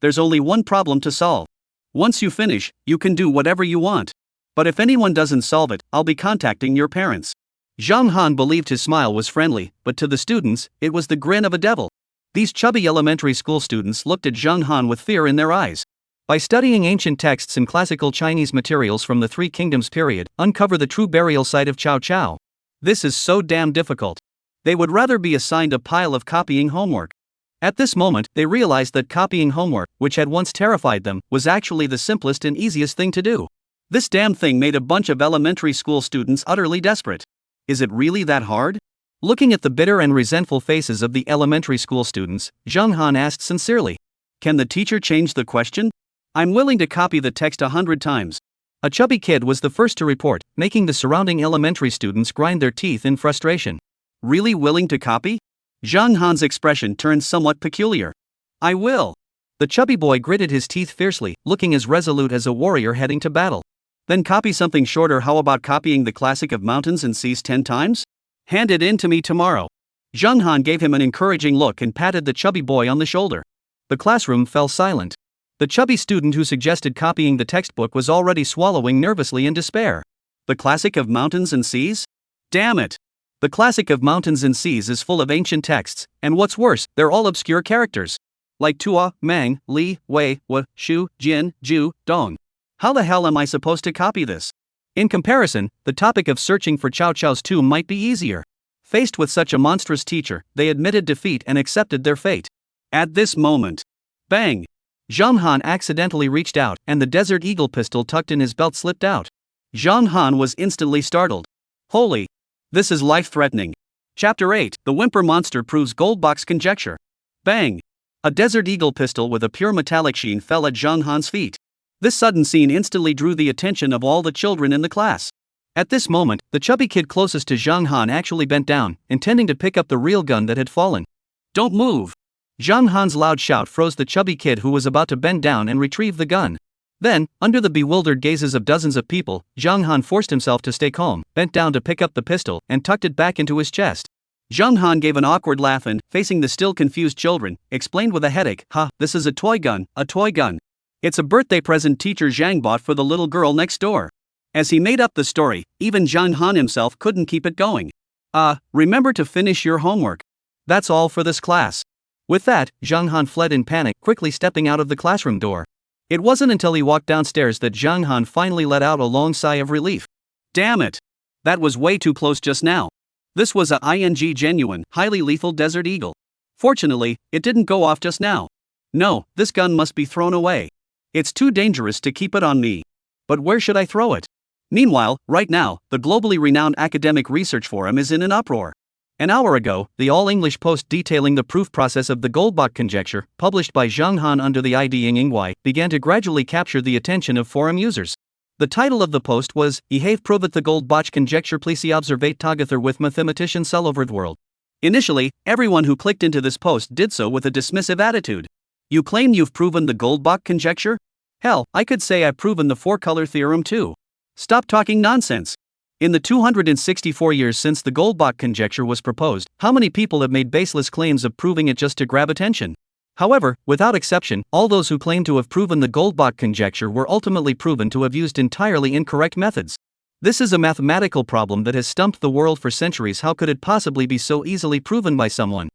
there's only one problem to solve. Once you finish, you can do whatever you want. But if anyone doesn't solve it, I'll be contacting your parents. Zhang Han believed his smile was friendly, but to the students, it was the grin of a devil. These chubby elementary school students looked at Zhang Han with fear in their eyes. By studying ancient texts and classical Chinese materials from the Three Kingdoms period, uncover the true burial site of Cao Cao. This is so damn difficult. They would rather be assigned a pile of copying homework. At this moment, they realized that copying homework, which had once terrified them, was actually the simplest and easiest thing to do. This damn thing made a bunch of elementary school students utterly desperate. Is it really that hard? Looking at the bitter and resentful faces of the elementary school students, Zhang Han asked sincerely, "Can the teacher change the question? I'm willing to copy the text 100 times. A chubby kid was the first to report, making the surrounding elementary students grind their teeth in frustration. Really willing to copy? Zhang Han's expression turned somewhat peculiar. I will. The chubby boy gritted his teeth fiercely, looking as resolute as a warrior heading to battle. Then copy something shorter. How about copying the classic of mountains and seas 10 times? Hand it in to me tomorrow. Zhang Han gave him an encouraging look and patted the chubby boy on the shoulder. The classroom fell silent. The chubby student who suggested copying the textbook was already swallowing nervously in despair. The classic of mountains and seas? Damn it! The classic of mountains and seas is full of ancient texts, and what's worse, they're all obscure characters. Like Tua, Mang, Li, Wei, Wu, Shu, Jin, Ju, Dong. How the hell am I supposed to copy this? In comparison, the topic of searching for Cao Cao's tomb might be easier. Faced with such a monstrous teacher, they admitted defeat and accepted their fate. At this moment, Bang! Zhang Han accidentally reached out, and the Desert Eagle pistol tucked in his belt slipped out. Zhang Han was instantly startled. Holy! This is life-threatening. Chapter 8: The Whimper Monster Proves Goldbox Conjecture. Bang! A Desert Eagle pistol with a pure metallic sheen fell at Zhang Han's feet. This sudden scene instantly drew the attention of all the children in the class. At this moment, the chubby kid closest to Zhang Han actually bent down, intending to pick up the real gun that had fallen. Don't move! Zhang Han's loud shout froze the chubby kid who was about to bend down and retrieve the gun. Then, under the bewildered gazes of dozens of people, Zhang Han forced himself to stay calm, bent down to pick up the pistol, and tucked it back into his chest. Zhang Han gave an awkward laugh and, facing the still confused children, explained with a headache, this is a toy gun, a toy gun. It's a birthday present teacher Zhang bought for the little girl next door. As he made up the story, even Zhang Han himself couldn't keep it going. Remember to finish your homework. That's all for this class. With that, Zhang Han fled in panic, quickly stepping out of the classroom door. It wasn't until he walked downstairs that Zhang Han finally let out a long sigh of relief. Damn it! That was way too close just now. This was a genuine, highly lethal Desert Eagle. Fortunately, it didn't go off just now. No, this gun must be thrown away. It's too dangerous to keep it on me. But where should I throw it? Meanwhile, right now, the globally renowned academic research forum is in an uproar. An hour ago, the all-English post detailing the proof process of the Goldbach conjecture, published by Zhang Han under the ID Ingwai, began to gradually capture the attention of forum users. The title of the post was, "I have proved the Goldbach conjecture, please observate together with mathematician World." Initially, everyone who clicked into this post did so with a dismissive attitude. You claim you've proven the Goldbach conjecture? Hell, I could say I've proven the four-color theorem too. Stop talking nonsense. In the 264 years since the Goldbach conjecture was proposed, how many people have made baseless claims of proving it just to grab attention? However, without exception, all those who claim to have proven the Goldbach conjecture were ultimately proven to have used entirely incorrect methods. This is a mathematical problem that has stumped the world for centuries. How could it possibly be so easily proven by someone?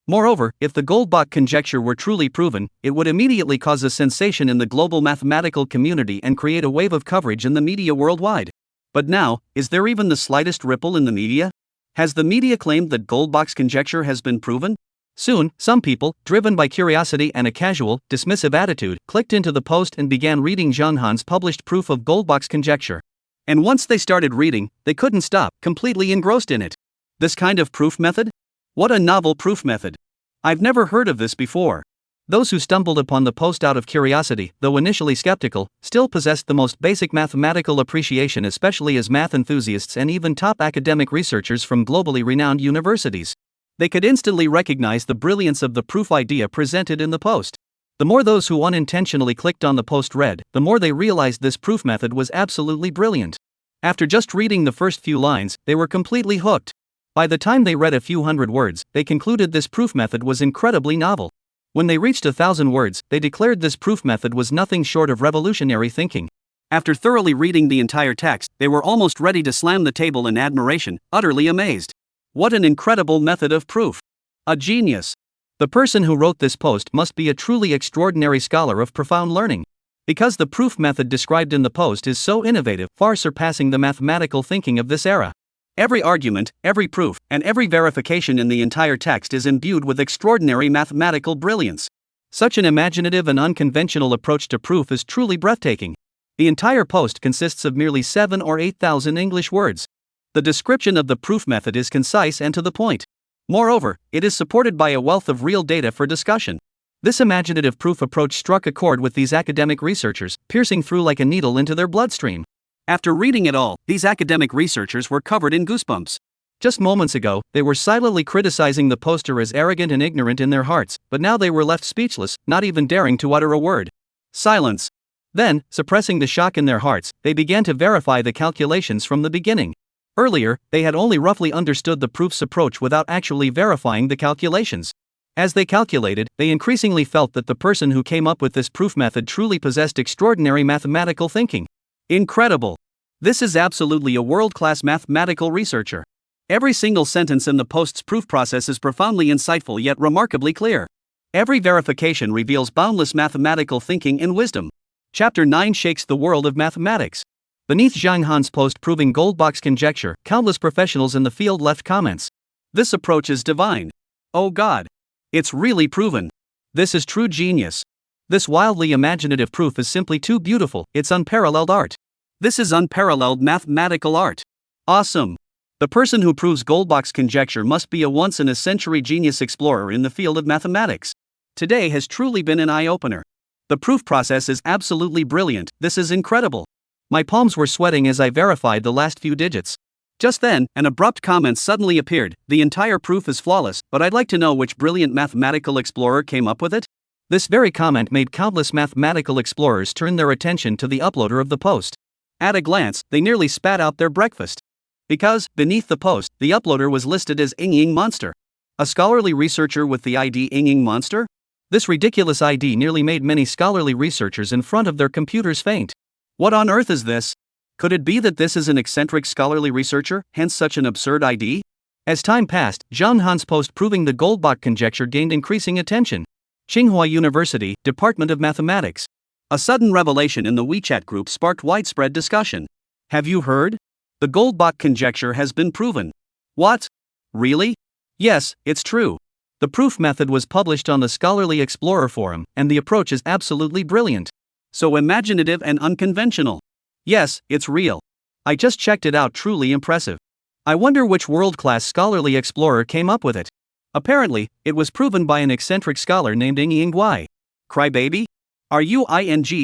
Moreover, if the Goldbach conjecture were truly proven, it would immediately cause a sensation in the global mathematical community and create a wave of coverage in the media worldwide. But now, is there even the slightest ripple in the media? Has the media claimed that Goldbach's conjecture has been proven? Soon, some people, driven by curiosity and a casual, dismissive attitude, clicked into the post and began reading Zhang Han's published proof of Goldbach's conjecture. And once they started reading, they couldn't stop, completely engrossed in it. This kind of proof method? What a novel proof method. I've never heard of this before. Those who stumbled upon the post out of curiosity, though initially skeptical, still possessed the most basic mathematical appreciation, especially as math enthusiasts and even top academic researchers from globally renowned universities. They could instantly recognize the brilliance of the proof idea presented in the post. The more those who unintentionally clicked on the post read, the more they realized this proof method was absolutely brilliant. After just reading the first few lines, they were completely hooked. By the time they read a few hundred words, they concluded this proof method was incredibly novel. When they reached 1,000 words, they declared this proof method was nothing short of revolutionary thinking. After thoroughly reading the entire text, they were almost ready to slam the table in admiration, utterly amazed. What an incredible method of proof! A genius! The person who wrote this post must be a truly extraordinary scholar of profound learning. Because the proof method described in the post is so innovative, far surpassing the mathematical thinking of this era. Every argument, every proof, and every verification in the entire text is imbued with extraordinary mathematical brilliance. Such an imaginative and unconventional approach to proof is truly breathtaking. The entire post consists of merely 7,000 or 8,000 English words. The description of the proof method is concise and to the point. Moreover, it is supported by a wealth of real data for discussion. This imaginative proof approach struck a chord with these academic researchers, piercing through like a needle into their bloodstream. After reading it all, these academic researchers were covered in goosebumps. Just moments ago, they were silently criticizing the poster as arrogant and ignorant in their hearts, but now they were left speechless, not even daring to utter a word. Silence. Then, suppressing the shock in their hearts, they began to verify the calculations from the beginning. Earlier, they had only roughly understood the proof's approach without actually verifying the calculations. As they calculated, they increasingly felt that the person who came up with this proof method truly possessed extraordinary mathematical thinking. Incredible! This is absolutely a world-class mathematical researcher. Every single sentence in the post's proof process is profoundly insightful yet remarkably clear. Every verification reveals boundless mathematical thinking and wisdom. Chapter 9 shakes the world of mathematics. Beneath Zhang Han's post proving Goldbach's conjecture, countless professionals in the field left comments. This approach is divine. Oh God! It's really proven. This is true genius. This wildly imaginative proof is simply too beautiful, it's unparalleled art. This is unparalleled mathematical art. Awesome. The person who proves Goldbach's conjecture must be a once-in-a-century genius explorer in the field of mathematics. Today has truly been an eye-opener. The proof process is absolutely brilliant, this is incredible. My palms were sweating as I verified the last few digits. Just then, an abrupt comment suddenly appeared. The entire proof is flawless, but I'd like to know which brilliant mathematical explorer came up with it? This very comment made countless mathematical explorers turn their attention to the uploader of the post. At a glance, they nearly spat out their breakfast. Because, beneath the post, the uploader was listed as Ying Monster. A scholarly researcher with the ID Ying Monster? This ridiculous ID nearly made many scholarly researchers in front of their computers faint. What on earth is this? Could it be that this is an eccentric scholarly researcher, hence such an absurd ID? As time passed, Zhang Han's post proving the Goldbach conjecture gained increasing attention. Tsinghua University, Department of Mathematics. A sudden revelation in the WeChat group sparked widespread discussion. Have you heard? The Goldbach conjecture has been proven. What? Really? Yes, it's true. The proof method was published on the Scholarly Explorer forum, and the approach is absolutely brilliant. So imaginative and unconventional. Yes, it's real. I just checked it out, truly impressive. I wonder which world-class scholarly explorer came up with it. Apparently, it was proven by an eccentric scholar named Ying Guai. Crybaby? Are you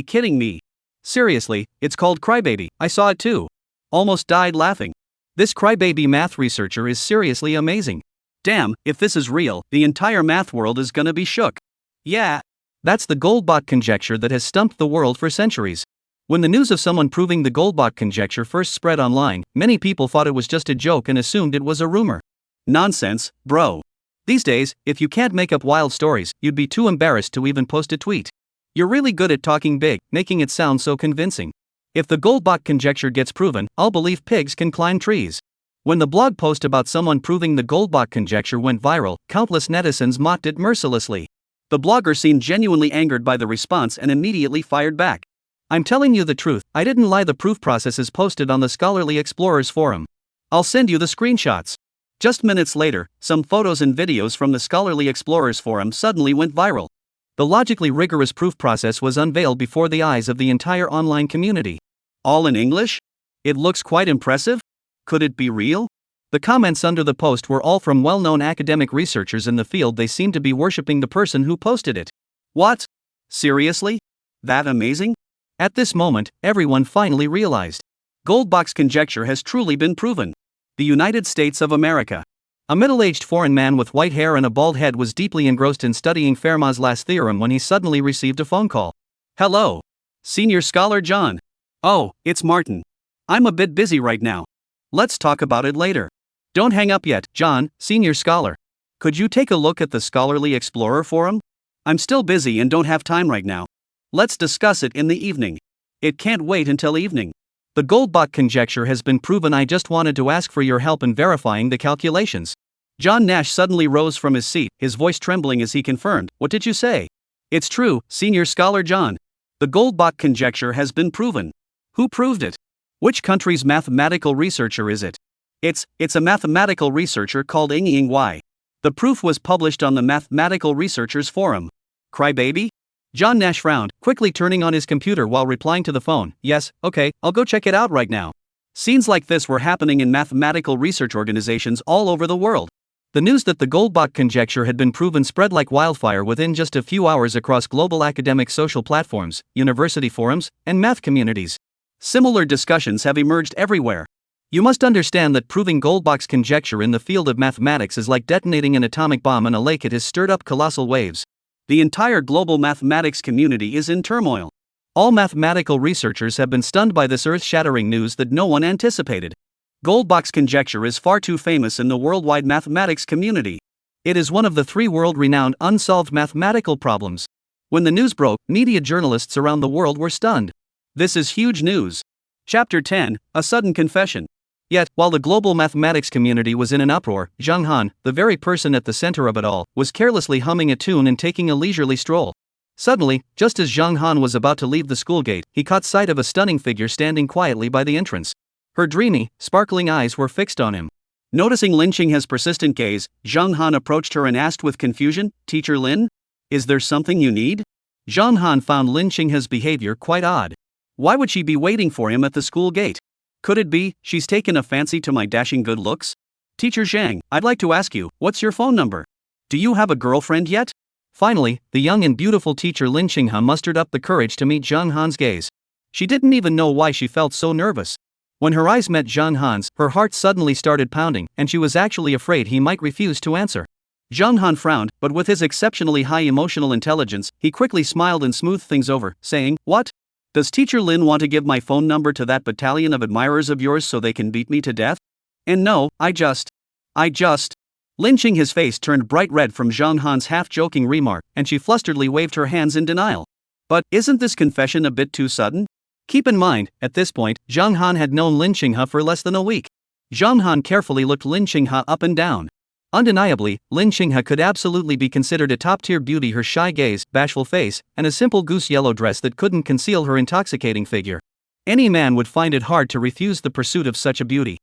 kidding me? Seriously, it's called Crybaby, I saw it too. Almost died laughing. This crybaby math researcher is seriously amazing. Damn, if this is real, the entire math world is gonna be shook. Yeah. That's the Goldbach conjecture that has stumped the world for centuries. When the news of someone proving the Goldbach conjecture first spread online, many people thought it was just a joke and assumed it was a rumor. Nonsense, bro. These days, if you can't make up wild stories, you'd be too embarrassed to even post a tweet. You're really good at talking big, making it sound so convincing. If the Goldbach conjecture gets proven, I'll believe pigs can climb trees. When the blog post about someone proving the Goldbach conjecture went viral, countless netizens mocked it mercilessly. The blogger seemed genuinely angered by the response and immediately fired back. I'm telling you the truth, I didn't lie. The proof process is posted on the Scholarly Explorers forum. I'll send you the screenshots. Just minutes later, some photos and videos from the Scholarly Explorers forum suddenly went viral. The logically rigorous proof process was unveiled before the eyes of the entire online community. All in English? It looks quite impressive? Could it be real? The comments under the post were all from well-known academic researchers in the field. They seemed to be worshipping the person who posted it. What? Seriously? That amazing? At this moment, everyone finally realized. Goldbach's conjecture has truly been proven. The United States of America. A middle-aged foreign man with white hair and a bald head was deeply engrossed in studying Fermat's last theorem when he suddenly received a phone call. Hello. Senior Scholar John. Oh, it's Martin. I'm a bit busy right now. Let's talk about it later. Don't hang up yet, John, Senior Scholar. Could you take a look at the Scholarly Explorer forum? I'm still busy and don't have time right now. Let's discuss it in the evening. It can't wait until evening. The Goldbach conjecture has been proven. I just wanted to ask for your help in verifying the calculations. John Nash suddenly rose from his seat, his voice trembling as he confirmed. What did you say? It's true, Senior Scholar John. The Goldbach conjecture has been proven. Who proved it? Which country's mathematical researcher is it? It's a mathematical researcher called Ying Guai. The proof was published on the Mathematical Researchers Forum. Crybaby? John Nash frowned, quickly turning on his computer while replying to the phone. Yes, okay, I'll go check it out right now. Scenes like this were happening in mathematical research organizations all over the world. The news that the Goldbach conjecture had been proven spread like wildfire within just a few hours across global academic social platforms, university forums, and math communities. Similar discussions have emerged everywhere. You must understand that proving Goldbach's conjecture in the field of mathematics is like detonating an atomic bomb in a lake. It has stirred up colossal waves. The entire global mathematics community is in turmoil. All mathematical researchers have been stunned by this earth-shattering news that no one anticipated. Goldbach's conjecture is far too famous in the worldwide mathematics community. It is one of the 3 world-renowned unsolved mathematical problems. When the news broke, media journalists around the world were stunned. This is huge news. Chapter 10, A Sudden Confession. Yet, while the global mathematics community was in an uproar, Zhang Han, the very person at the center of it all, was carelessly humming a tune and taking a leisurely stroll. Suddenly, just as Zhang Han was about to leave the school gate, he caught sight of a stunning figure standing quietly by the entrance. Her dreamy, sparkling eyes were fixed on him. Noticing Lin Qinghe's persistent gaze, Zhang Han approached her and asked with confusion, "Teacher Lin? Is there something you need?" Zhang Han found Lin Qinghe's behavior quite odd. Why would she be waiting for him at the school gate? Could it be she's taken a fancy to my dashing good looks? Teacher Zhang, I'd like to ask you, what's your phone number? Do you have a girlfriend yet? Finally, the young and beautiful teacher Lin Qinghe mustered up the courage to meet Zhang Han's gaze. She didn't even know why she felt so nervous. When her eyes met Zhang Han's, her heart suddenly started pounding, and she was actually afraid he might refuse to answer. Zhang Han frowned, but with his exceptionally high emotional intelligence, he quickly smiled and smoothed things over, saying, "What? Does Teacher Lin want to give my phone number to that battalion of admirers of yours so they can beat me to death? And no, I just. Lin Qinghe's face turned bright red from Zhang Han's half-joking remark, and she flusteredly waved her hands in denial. But isn't this confession a bit too sudden? Keep in mind, at this point, Zhang Han had known Lin Qinghe for less than a week. Zhang Han carefully looked Lin Qinghe up and down. Undeniably, Lin Qinghe could absolutely be considered a top-tier beauty. Her shy gaze, bashful face, and a simple goose-yellow dress that couldn't conceal her intoxicating figure. Any man would find it hard to refuse the pursuit of such a beauty.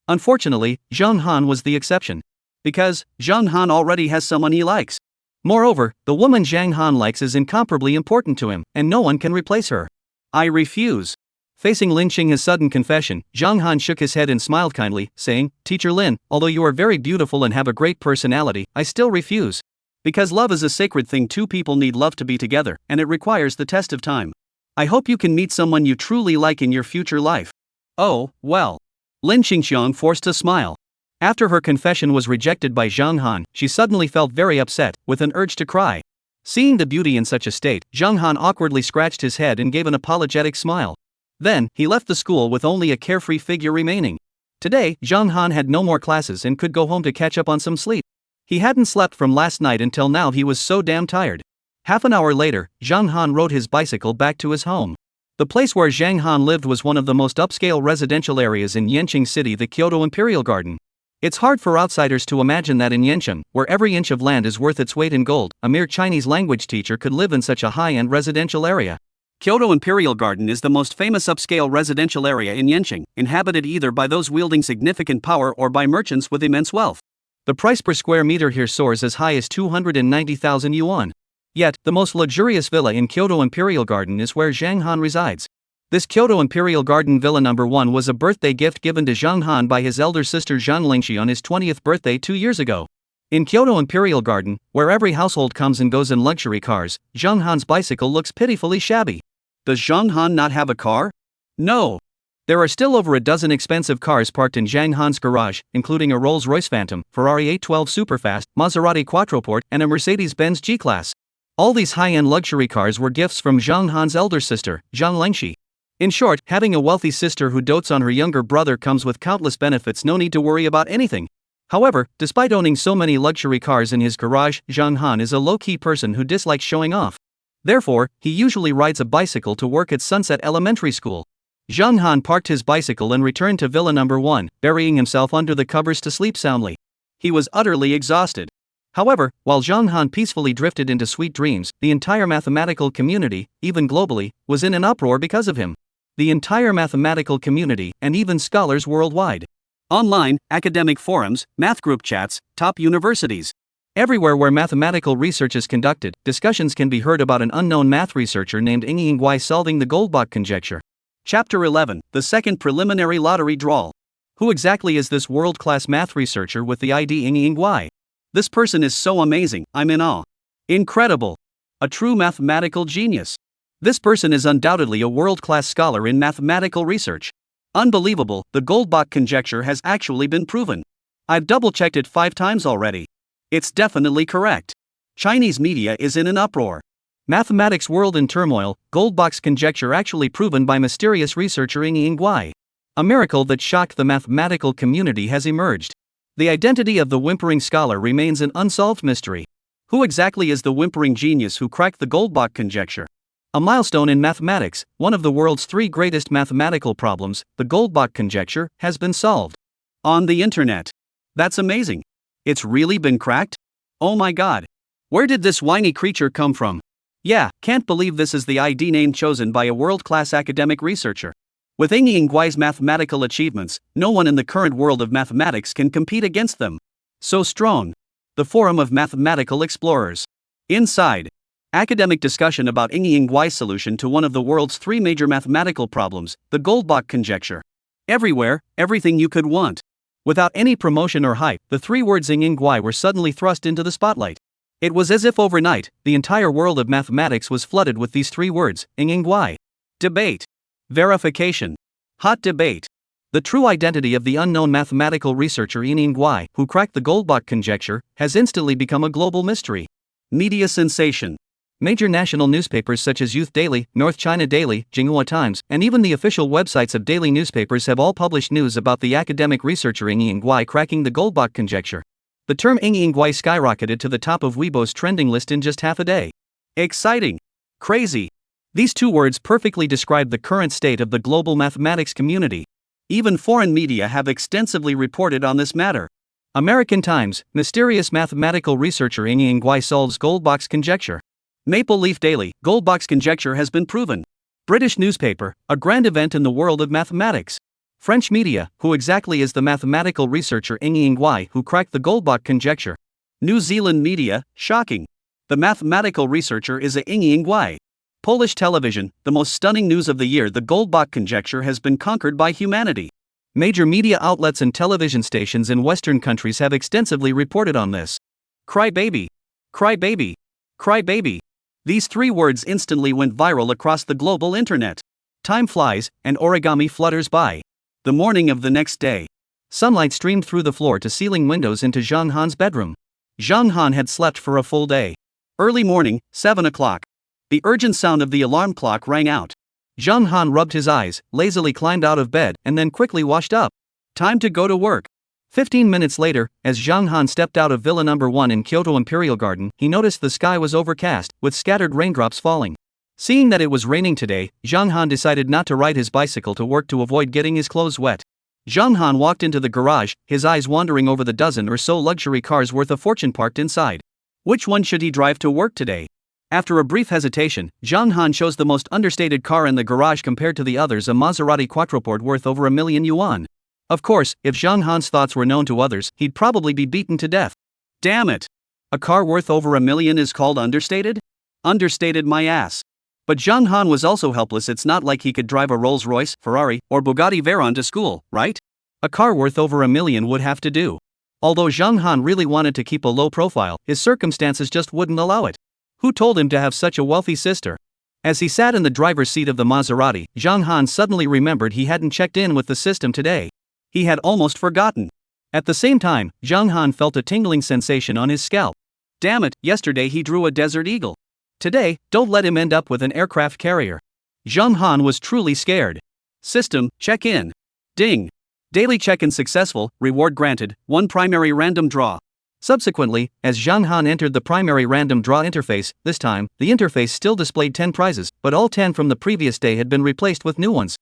Unfortunately, Zhang Han was the exception. Because Zhang Han already has someone he likes. Moreover, the woman Zhang Han likes is incomparably important to him, and no one can replace her. I refuse. Facing Lin Qinghe's sudden confession, Zhang Han shook his head and smiled kindly, saying, Teacher Lin, although you are very beautiful and have a great personality, I still refuse. Because love is a sacred thing. Two people need love to be together, and it requires the test of time. I hope you can meet someone you truly like in your future life. Oh, well. Lin Qingxiang forced a smile. After her confession was rejected by Zhang Han, she suddenly felt very upset, with an urge to cry. Seeing the beauty in such a state, Zhang Han awkwardly scratched his head and gave an apologetic smile. Then, he left the school with only a carefree figure remaining. Today, Zhang Han had no more classes and could go home to catch up on some sleep. He hadn't slept from last night until now. He was so damn tired. Half an hour later, Zhang Han rode his bicycle back to his home. The place where Zhang Han lived was one of the most upscale residential areas in Yanqing City, the Kyoto Imperial Garden. It's hard for outsiders to imagine that in Yanqing, where every inch of land is worth its weight in gold, a mere Chinese language teacher could live in such a high-end residential area. Kyoto Imperial Garden is the most famous upscale residential area in Yanqing, inhabited either by those wielding significant power or by merchants with immense wealth. The price per square meter here soars as high as 290,000 yuan. Yet, the most luxurious villa in Kyoto Imperial Garden is where Zhang Han resides. This Kyoto Imperial Garden Villa No. 1 was a birthday gift given to Zhang Han by his elder sister Zhang Lingxi on his 20th birthday 2 years ago. In Kyoto Imperial Garden, where every household comes and goes in luxury cars, Zhang Han's bicycle looks pitifully shabby. Does Zhang Han not have a car? No. There are still over a dozen expensive cars parked in Zhang Han's garage, including a Rolls-Royce Phantom, Ferrari 812 Superfast, Maserati Quattroporte, and a Mercedes-Benz G-Class. All these high-end luxury cars were gifts from Zhang Han's elder sister, Zhang Lingxi. In short, having a wealthy sister who dotes on her younger brother comes with countless benefits. No need to worry about anything. However, despite owning so many luxury cars in his garage, Zhang Han is a low-key person who dislikes showing off. Therefore, he usually rides a bicycle to work at Sunset Elementary School. Zhang Han parked his bicycle and returned to Villa No. 1, burying himself under the covers to sleep soundly. He was utterly exhausted. However, while Zhang Han peacefully drifted into sweet dreams, the entire mathematical community, even globally, was in an uproar because of him. The entire mathematical community, and even scholars worldwide. Online, academic forums, math group chats, top universities. Everywhere where mathematical research is conducted, discussions can be heard about an unknown math researcher named Yingying solving the Goldbach conjecture. Chapter 11, the second preliminary lottery draw. Who exactly is this world-class math researcher with the ID Yingying? This person is so amazing, I'm in awe. Incredible. A true mathematical genius. This person is undoubtedly a world-class scholar in mathematical research. Unbelievable, the Goldbach conjecture has actually been proven. I've double-checked it 5 times already. It's definitely correct. Chinese media is in an uproar. Mathematics world in turmoil, Goldbach's conjecture actually proven by mysterious researcher Yingying. A miracle that shocked the mathematical community has emerged. The identity of the whimpering scholar remains an unsolved mystery. Who exactly is the whimpering genius who cracked the Goldbach conjecture? A milestone in mathematics, one of the world's 3 greatest mathematical problems, the Goldbach conjecture, has been solved. On the internet. That's amazing. It's really been cracked? Oh my god. Where did this whiny creature come from? Yeah, can't believe this is the ID name chosen by a world-class academic researcher. With Yingying's mathematical achievements, no one in the current world of mathematics can compete against them. So strong. The Forum of Mathematical Explorers. Inside. Academic discussion about Ng Guai's solution to one of the world's three major mathematical problems, the Goldbach conjecture. Everywhere, everything you could want. Without any promotion or hype, the three words Ng Guai were suddenly thrust into the spotlight. It was as if overnight, the entire world of mathematics was flooded with these three words, Ng Guai. Debate. Verification. Hot debate. The true identity of the unknown mathematical researcher Ng Guai, who cracked the Goldbach conjecture, has instantly become a global mystery. Media sensation. Major national newspapers such as Youth Daily, North China Daily, Jinghua Times, and even the official websites of daily newspapers have all published news about the academic researcher Ng Guai cracking the Goldbach conjecture. The term Ng Guai skyrocketed to the top of Weibo's trending list in just half a day. Exciting. Crazy. These two words perfectly describe the current state of the global mathematics community. Even foreign media have extensively reported on this matter. American Times, mysterious mathematical researcher Ng Guai solves Goldbach's conjecture. Maple Leaf Daily, Goldbach's conjecture has been proven. British newspaper, a grand event in the world of mathematics. French media, who exactly is the mathematical researcher Ng Guai who cracked the Goldbach conjecture? New Zealand media, shocking. The mathematical researcher is Ng Guai. Polish television, the most stunning news of the year, the Goldbach conjecture has been conquered by humanity. Major media outlets and television stations in Western countries have extensively reported on this. Cry baby. Cry baby. Cry baby. These three words instantly went viral across the global internet. Time flies, and origami flutters by. The morning of the next day. Sunlight streamed through the floor-to-ceiling windows into Zhang Han's bedroom. Zhang Han had slept for a full day. Early morning, 7 o'clock. The urgent sound of the alarm clock rang out. Zhang Han rubbed his eyes, lazily climbed out of bed, and then quickly washed up. Time to go to work. 15 minutes later, as Zhang Han stepped out of Villa No. 1 in Kyoto Imperial Garden, he noticed the sky was overcast, with scattered raindrops falling. Seeing that it was raining today, Zhang Han decided not to ride his bicycle to work to avoid getting his clothes wet. Zhang Han walked into the garage, his eyes wandering over the dozen or so luxury cars worth a fortune parked inside. Which one should he drive to work today? After a brief hesitation, Zhang Han chose the most understated car in the garage compared to the others, a Maserati Quattroporte worth over $1,000,000. Of course, if Zhang Han's thoughts were known to others, he'd probably be beaten to death. Damn it! A car worth over $1 million is called understated? Understated my ass. But Zhang Han was also helpless. It's not like he could drive a Rolls-Royce, Ferrari, or Bugatti Veyron to school, right? A car worth over $1 million would have to do. Although Zhang Han really wanted to keep a low profile, his circumstances just wouldn't allow it. Who told him to have such a wealthy sister? As he sat in the driver's seat of the Maserati, Zhang Han suddenly remembered he hadn't checked in with the system today. He had almost forgotten. At the same time, Zhang Han felt a tingling sensation on his scalp. Damn it, yesterday he drew a Desert Eagle. Today, don't let him end up with an aircraft carrier. Zhang Han was truly scared. System, check in. Ding. Daily check-in successful, reward granted, 1 primary random draw. Subsequently, as Zhang Han entered the primary random draw interface, this time, the interface still displayed 10 prizes, but all 10 from the previous day had been replaced with new ones.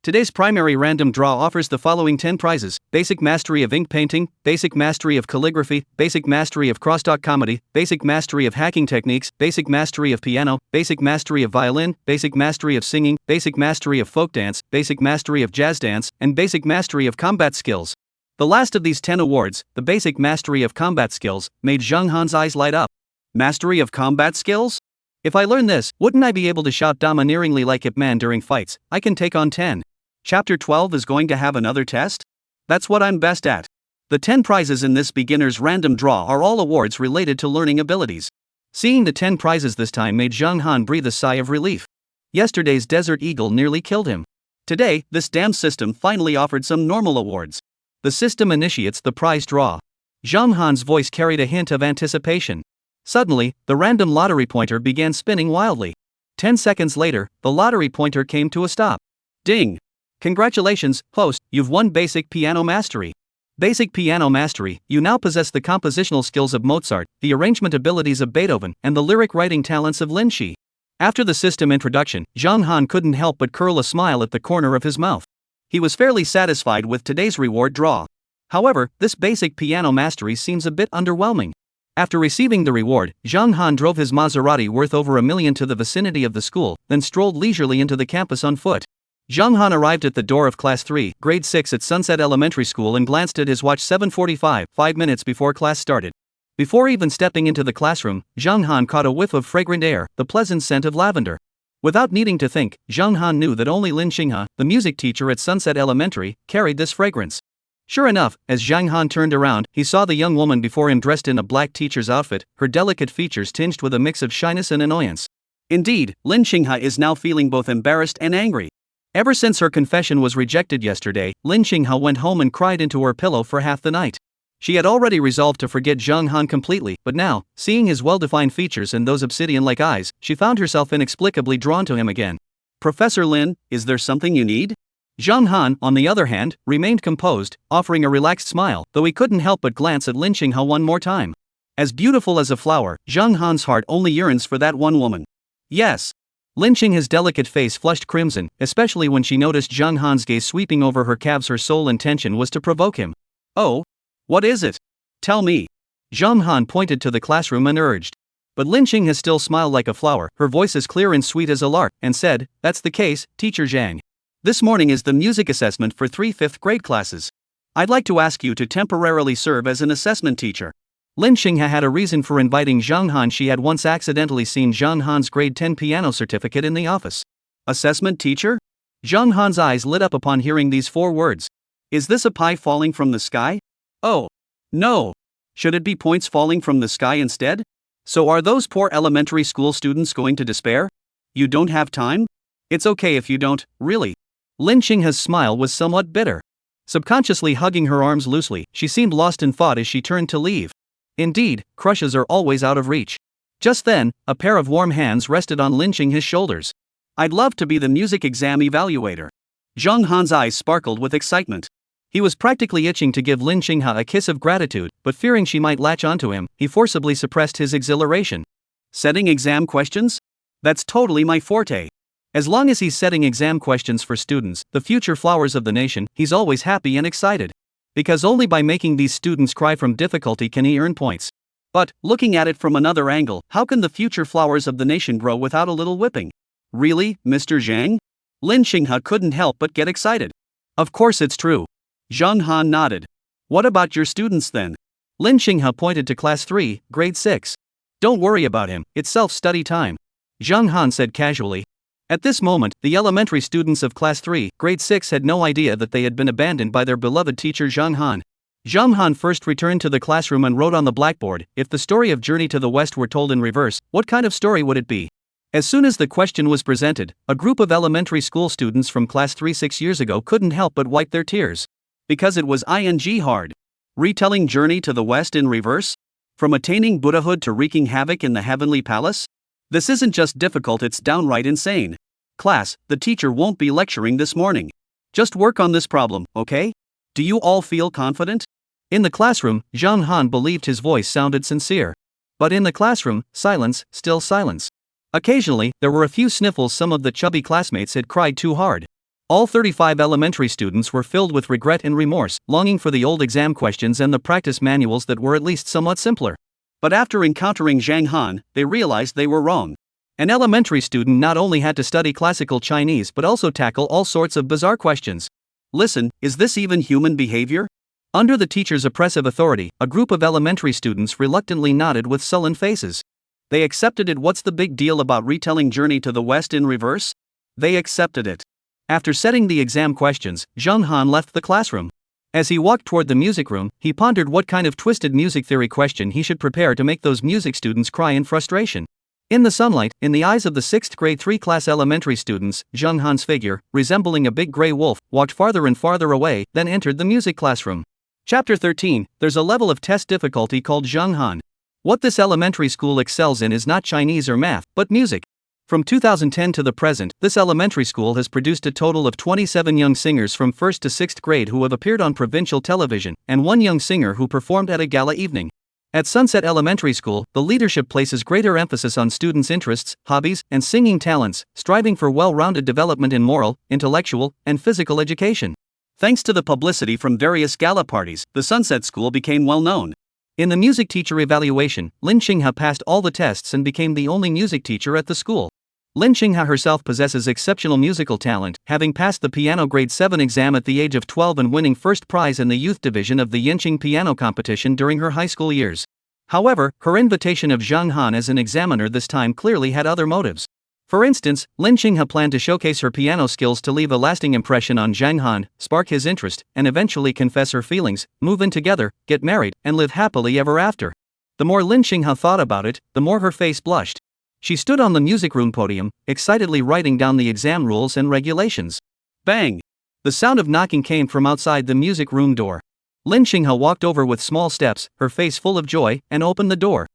Today's primary random draw offers the following 10 prizes: Basic Mastery of Ink Painting, Basic Mastery of Calligraphy, Basic Mastery of Crosstalk Comedy, Basic Mastery of Hacking Techniques, Basic Mastery of Piano, Basic Mastery of Violin, Basic Mastery of Singing, Basic Mastery of Folk Dance, Basic Mastery of Jazz Dance, and Basic Mastery of Combat Skills. The last of these 10 awards, the Basic Mastery of Combat Skills, made Zhang Han's eyes light up. Mastery of Combat Skills? If I learn this, wouldn't I be able to shout domineeringly like Ip Man during fights? I can take on 10. Chapter 12 is going to have another test? That's what I'm best at. The 10 prizes in this beginner's random draw are all awards related to learning abilities. Seeing the 10 prizes this time made Zhang Han breathe a sigh of relief. Yesterday's Desert Eagle nearly killed him. Today, this damn system finally offered some normal awards. The system initiates the prize draw. Zhang Han's voice carried a hint of anticipation. Suddenly, the random lottery pointer began spinning wildly. 10 seconds later, the lottery pointer came to a stop. Ding! Congratulations, host, you've won Basic Piano Mastery. Basic Piano Mastery, you now possess the compositional skills of Mozart, the arrangement abilities of Beethoven, and the lyric writing talents of Lin Shi. After the system introduction, Zhang Han couldn't help but curl a smile at the corner of his mouth. He was fairly satisfied with today's reward draw. However, this Basic Piano Mastery seems a bit underwhelming. After receiving the reward, Zhang Han drove his Maserati worth over $1 million to the vicinity of the school, then strolled leisurely into the campus on foot. Zhang Han arrived at the door of Class 3, Grade 6 at Sunset Elementary School and glanced at his watch. 7:45, 5 minutes before class started. Before even stepping into the classroom, Zhang Han caught a whiff of fragrant air, the pleasant scent of lavender. Without needing to think, Zhang Han knew that only Lin Xinghe, the music teacher at Sunset Elementary, carried this fragrance. Sure enough, as Zhang Han turned around, he saw the young woman before him dressed in a black teacher's outfit, her delicate features tinged with a mix of shyness and annoyance. Indeed, Lin Xinghe is now feeling both embarrassed and angry. Ever since her confession was rejected yesterday, Lin Xinghe went home and cried into her pillow for half the night. She had already resolved to forget Zhang Han completely, but now, seeing his well-defined features and those obsidian-like eyes, she found herself inexplicably drawn to him again. "Professor Lin, is there something you need?" Zhang Han, on the other hand, remained composed, offering a relaxed smile, though he couldn't help but glance at Lin Xinghe one more time. As beautiful as a flower, Zhang Han's heart only yearns for that one woman. Yes. Lin Xinghe's delicate face flushed crimson, especially when she noticed Zhang Han's gaze sweeping over her calves. Her sole intention was to provoke him. "Oh? What is it? Tell me." Zhang Han pointed to the classroom and urged. But Lin Xinghe still smiled like a flower, her voice as clear and sweet as a lark, and said, "That's the case, Teacher Zhang. This morning is the music assessment for 3 5th grade classes. I'd like to ask you to temporarily serve as an assessment teacher." Lin Xinghe had a reason for inviting Zhang Han. She had once accidentally seen Zhang Han's grade 10 piano certificate in the office. "Assessment teacher?" Zhang Han's eyes lit up upon hearing these 4 words. "Is this a pie falling from the sky? Oh. No. Should it be points falling from the sky instead? So are those poor elementary school students going to despair? You don't have time? It's okay if you don't, really." Lin Xinghe's smile was somewhat bitter. Subconsciously hugging her arms loosely, she seemed lost in thought as she turned to leave. Indeed, crushes are always out of reach. Just then, a pair of warm hands rested on Lin Xinghe's shoulders. "I'd love to be the music exam evaluator." Zhang Han's eyes sparkled with excitement. He was practically itching to give Lin Xinghe a kiss of gratitude, but fearing she might latch onto him, he forcibly suppressed his exhilaration. "Setting exam questions? That's totally my forte. As long as he's setting exam questions for students, the future flowers of the nation, he's always happy and excited. Because only by making these students cry from difficulty can he earn points. But, looking at it from another angle, how can the future flowers of the nation grow without a little whipping? Really, Mr. Zhang?" Lin Xinghe couldn't help but get excited. "Of course it's true." Zhang Han nodded. "What about your students then?" Lin Xinghe pointed to Class 3, Grade 6. "Don't worry about him, it's self-study time," Zhang Han said casually. At this moment, the elementary students of Class 3, Grade 6 had no idea that they had been abandoned by their beloved teacher Zhang Han. Zhang Han first returned to the classroom and wrote on the blackboard, "If the story of Journey to the West were told in reverse, what kind of story would it be?" As soon as the question was presented, a group of elementary school students from Class 3 6 years ago couldn't help but wipe their tears. Because it was hard. Retelling Journey to the West in reverse? From attaining Buddhahood to wreaking havoc in the heavenly palace? This isn't just difficult, it's downright insane. Class, the teacher won't be lecturing this morning. Just work on this problem, okay? Do you all feel confident? In the classroom, Zhang Han believed his voice sounded sincere. But in the classroom, silence, still silence. Occasionally, there were a few sniffles. Some of the chubby classmates had cried too hard. All 35 elementary students were filled with regret and remorse, longing for the old exam questions and the practice manuals that were at least somewhat simpler. But after encountering Zhang Han, they realized they were wrong. An elementary student not only had to study classical Chinese but also tackle all sorts of bizarre questions. Listen, is this even human behavior? Under the teacher's oppressive authority, a group of elementary students reluctantly nodded with sullen faces. They accepted it. What's the big deal about retelling Journey to the West in reverse? They accepted it. After setting the exam questions, Zhang Han left the classroom. As he walked toward the music room, he pondered what kind of twisted music theory question he should prepare to make those music students cry in frustration. In the sunlight, in the eyes of the 6th grade 3 class elementary students, Zhang Han's figure, resembling a big gray wolf, walked farther and farther away, then entered the music classroom. Chapter 13, there's a level of test difficulty called Zhang Han. What this elementary school excels in is not Chinese or math, but music. From 2010 to the present, this elementary school has produced a total of 27 young singers from 1st to 6th grade who have appeared on provincial television, and 1 young singer who performed at a gala evening. At Sunset Elementary School, the leadership places greater emphasis on students' interests, hobbies, and singing talents, striving for well-rounded development in moral, intellectual, and physical education. Thanks to the publicity from various gala parties, the Sunset School became well known. In the music teacher evaluation, Lin Xinghe passed all the tests and became the only music teacher at the school. Lin Xinghe herself possesses exceptional musical talent, having passed the piano grade 7 exam at the age of 12 and winning first prize in the youth division of the Yanqing piano competition during her high school years. However, her invitation of Zhang Han as an examiner this time clearly had other motives. For instance, Lin Qinghe planned to showcase her piano skills to leave a lasting impression on Zhang Han, spark his interest, and eventually confess her feelings, move in together, get married, and live happily ever after. The more Lin Qinghe thought about it, the more her face blushed. She stood on the music room podium, excitedly writing down the exam rules and regulations. Bang! The sound of knocking came from outside the music room door. Lin Qinghe walked over with small steps, her face full of joy, and opened the door.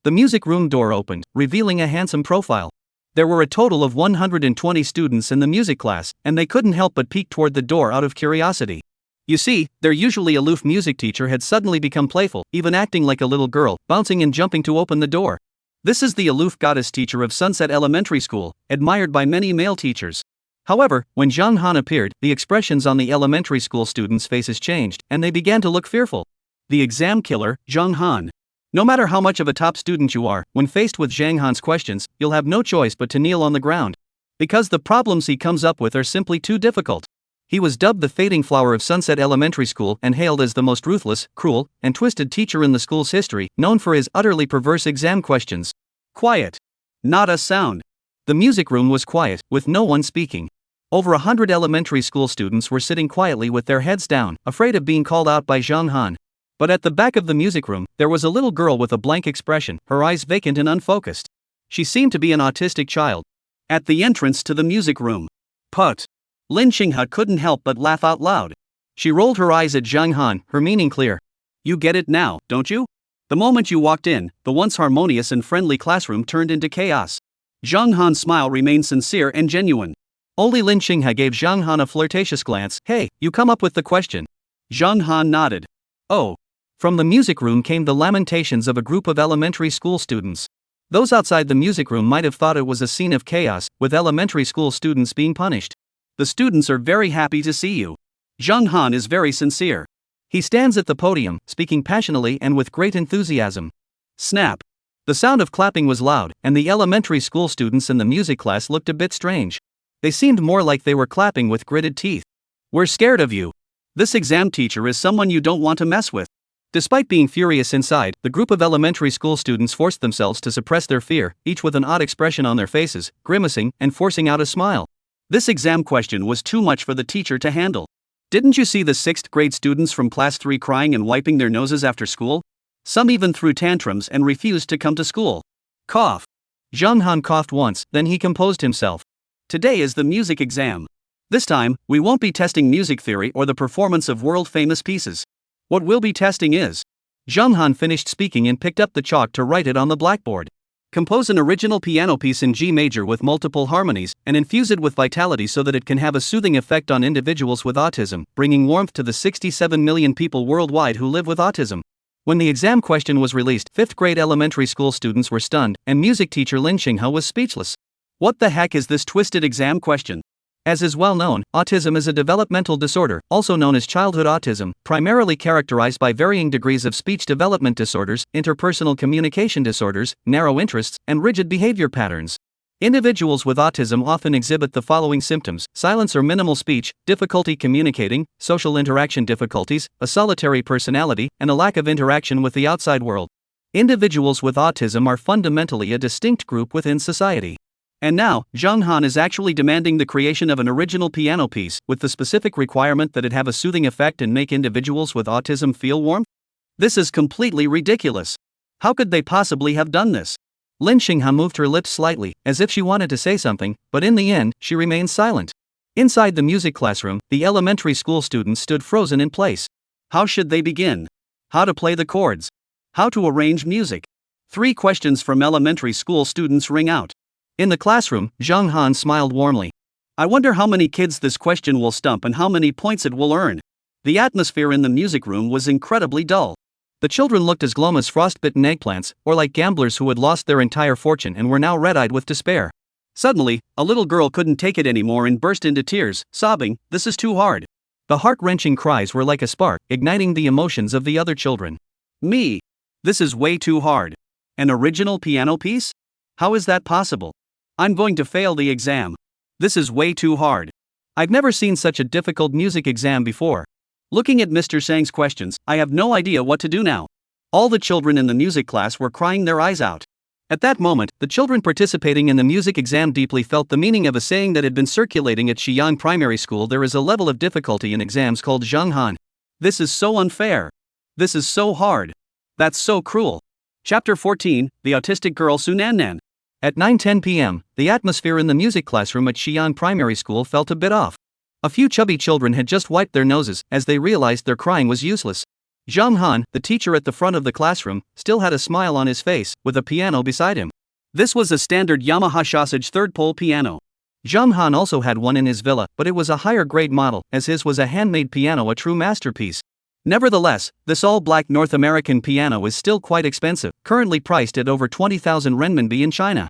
The music room door opened, revealing a handsome profile. There were a total of 120 students in the music class, and they couldn't help but peek toward the door out of curiosity. You see, their usually aloof music teacher had suddenly become playful, even acting like a little girl, bouncing and jumping to open the door. This is the aloof goddess teacher of Sunset Elementary School, admired by many male teachers. However, when Zhang Han appeared, the expressions on the elementary school students' faces changed, and they began to look fearful. The exam killer, Zhang Han. No matter how much of a top student you are, when faced with Zhang Han's questions, you'll have no choice but to kneel on the ground. Because the problems he comes up with are simply too difficult. He was dubbed the fading flower of Sunset Elementary School and hailed as the most ruthless, cruel, and twisted teacher in the school's history, known for his utterly perverse exam questions. Quiet. Not a sound. The music room was quiet, with no one speaking. Over 100 elementary school students were sitting quietly with their heads down, afraid of being called out by Zhang Han. But at the back of the music room, there was a little girl with a blank expression, her eyes vacant and unfocused. She seemed to be an autistic child. At the entrance to the music room. Put. Lin Qinghe couldn't help but laugh out loud. She rolled her eyes at Zhang Han, her meaning clear. You get it now, don't you? The moment you walked in, the once harmonious and friendly classroom turned into chaos. Zhang Han's smile remained sincere and genuine. Only Lin Qinghe gave Zhang Han a flirtatious glance. Hey, you come up with the question. Zhang Han nodded. Oh. From the music room came the lamentations of a group of elementary school students. Those outside the music room might have thought it was a scene of chaos, with elementary school students being punished. The students are very happy to see you. Zhang Han is very sincere. He stands at the podium, speaking passionately and with great enthusiasm. Snap. The sound of clapping was loud, and the elementary school students in the music class looked a bit strange. They seemed more like they were clapping with gritted teeth. We're scared of you. This exam teacher is someone you don't want to mess with. Despite being furious inside, the group of elementary school students forced themselves to suppress their fear, each with an odd expression on their faces, grimacing and forcing out a smile. This exam question was too much for the teacher to handle. Didn't you see the 6th grade students from class 3 crying and wiping their noses after school? Some even threw tantrums and refused to come to school. Cough. Zhang Han coughed once, then he composed himself. Today is the music exam. This time, we won't be testing music theory or the performance of world-famous pieces. What we'll be testing is. Zhang Han finished speaking and picked up the chalk to write it on the blackboard. Compose an original piano piece in G major with multiple harmonies, and infuse it with vitality so that it can have a soothing effect on individuals with autism, bringing warmth to the 67 million people worldwide who live with autism. When the exam question was released, 5th grade elementary school students were stunned, and music teacher Lin Qinghe was speechless. What the heck is this twisted exam question? As is well known, autism is a developmental disorder, also known as childhood autism, primarily characterized by varying degrees of speech development disorders, interpersonal communication disorders, narrow interests, and rigid behavior patterns. Individuals with autism often exhibit the following symptoms: silence or minimal speech, difficulty communicating, social interaction difficulties, a solitary personality, and a lack of interaction with the outside world. Individuals with autism are fundamentally a distinct group within society. And now, Zhang Han is actually demanding the creation of an original piano piece, with the specific requirement that it have a soothing effect and make individuals with autism feel warmth? This is completely ridiculous. How could they possibly have done this? Lin Qinghe moved her lips slightly, as if she wanted to say something, but in the end, she remained silent. Inside the music classroom, the elementary school students stood frozen in place. How should they begin? How to play the chords? How to arrange music? 3 questions from elementary school students ring out. In the classroom, Zhang Han smiled warmly. I wonder how many kids this question will stump and how many points it will earn. The atmosphere in the music room was incredibly dull. The children looked as glum as frostbitten eggplants, or like gamblers who had lost their entire fortune and were now red-eyed with despair. Suddenly, a little girl couldn't take it anymore and burst into tears, sobbing, "This is too hard." The heart-wrenching cries were like a spark, igniting the emotions of the other children. Me. This is way too hard. An original piano piece? How is that possible? I'm going to fail the exam. This is way too hard. I've never seen such a difficult music exam before. Looking at Mr. Sang's questions, I have no idea what to do now. All the children in the music class were crying their eyes out. At that moment, the children participating in the music exam deeply felt the meaning of a saying that had been circulating at Xiyang Primary School: there is a level of difficulty in exams called zhenghan. This is so unfair. This is so hard. That's so cruel. Chapter 14, The Autistic Girl Sunannan. At 9:10 p.m., the atmosphere in the music classroom at Xiyang Primary School felt a bit off. A few chubby children had just wiped their noses as they realized their crying was useless. Zhang Han, the teacher at the front of the classroom, still had a smile on his face, with a piano beside him. This was a standard Yamaha Sausage third-pole piano. Zhang Han also had one in his villa, but it was a higher-grade model, as his was a handmade piano, a true masterpiece. Nevertheless, this all-black North American piano is still quite expensive, currently priced at over 20,000 renminbi in China.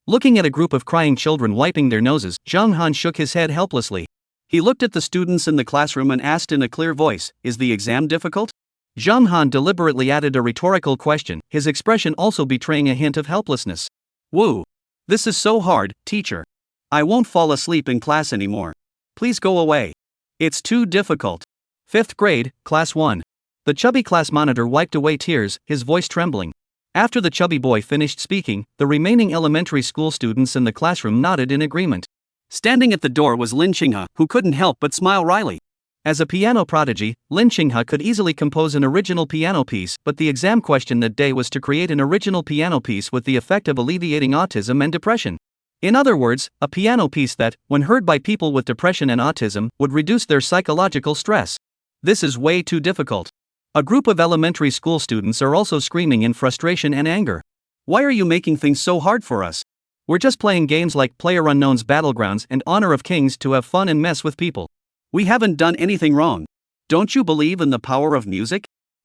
Looking at a group of crying children wiping their noses, Zhang Han shook his head helplessly. He looked at the students in the classroom and asked in a clear voice, "Is the exam difficult?" Zhang Han deliberately added a rhetorical question, his expression also betraying a hint of helplessness. "Woo! This is so hard, teacher. I won't fall asleep in class anymore. Please go away. It's too difficult." 5th grade, Class 1. The chubby class monitor wiped away tears, his voice trembling. After the chubby boy finished speaking, the remaining elementary school students in the classroom nodded in agreement. Standing at the door was Lin Qinghe, who couldn't help but smile wryly. As a piano prodigy, Lin Qinghe could easily compose an original piano piece, but the exam question that day was to create an original piano piece with the effect of alleviating autism and depression. In other words, a piano piece that, when heard by people with depression and autism, would reduce their psychological stress. This is way too difficult. A group of elementary school students are also screaming in frustration and anger. Why are you making things so hard for us? We're just playing games like PlayerUnknown's Battlegrounds and Honor of Kings to have fun and mess with people. We haven't done anything wrong. Don't you believe in the power of music?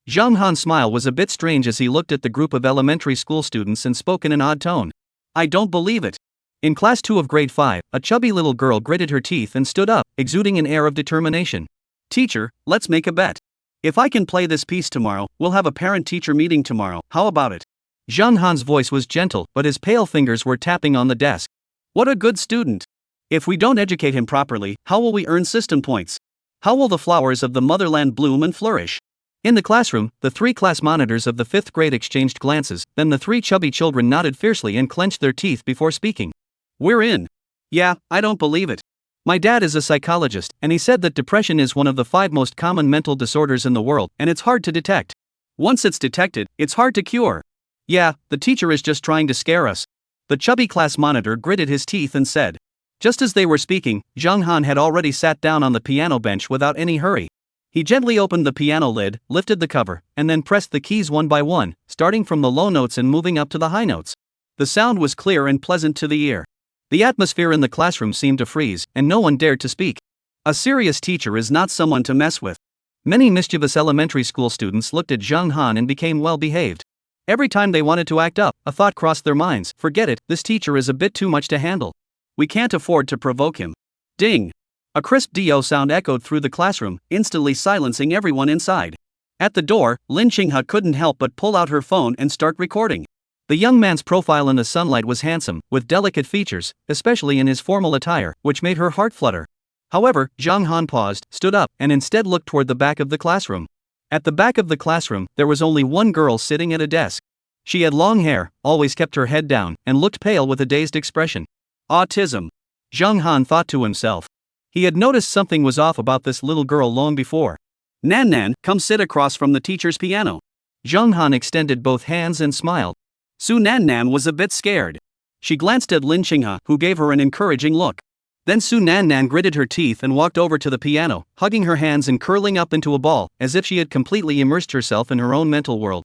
Zhang Han's smile was a bit strange as he looked at the group of elementary school students and spoke in an odd tone. I don't believe it. In Class 2 of Grade 5, a chubby little girl gritted her teeth and stood up, exuding an air of determination. Teacher, let's make a bet. If I can play this piece tomorrow, we'll have a parent-teacher meeting tomorrow, how about it? Zhang Han's voice was gentle, but his pale fingers were tapping on the desk. What a good student. If we don't educate him properly, how will we earn system points? How will the flowers of the motherland bloom and flourish? In the classroom, the 3 class monitors of the 5th grade exchanged glances, then the 3 chubby children nodded fiercely and clenched their teeth before speaking. We're in. Yeah, I don't believe it. My dad is a psychologist, and he said that depression is one of the 5 most common mental disorders in the world, and it's hard to detect. Once it's detected, it's hard to cure. Yeah, the teacher is just trying to scare us. The chubby class monitor gritted his teeth and said. Just as they were speaking, Zhang Han had already sat down on the piano bench without any hurry. He gently opened the piano lid, lifted the cover, and then pressed the keys one by one, starting from the low notes and moving up to the high notes. The sound was clear and pleasant to the ear. The atmosphere in the classroom seemed to freeze, and no one dared to speak. A serious teacher is not someone to mess with. Many mischievous elementary school students looked at Zhang Han and became well behaved. Every time they wanted to act up, a thought crossed their minds: forget it, this teacher is a bit too much to handle. We can't afford to provoke him. Ding! A crisp do sound echoed through the classroom, instantly silencing everyone inside. At the door, Lin Qinghe couldn't help but pull out her phone and start recording. The young man's profile in the sunlight was handsome, with delicate features, especially in his formal attire, which made her heart flutter. However, Zhang Han paused, stood up, and instead looked toward the back of the classroom. At the back of the classroom, there was only one girl sitting at a desk. She had long hair, always kept her head down, and looked pale with a dazed expression. Autism. Zhang Han thought to himself. He had noticed something was off about this little girl long before. Nan, come sit across from the teacher's piano. Zhang Han extended both hands and smiled. Su Nan was a bit scared. She glanced at Lin Qinghe, who gave her an encouraging look. Then Su Nan gritted her teeth and walked over to the piano, hugging her hands and curling up into a ball, as if she had completely immersed herself in her own mental world.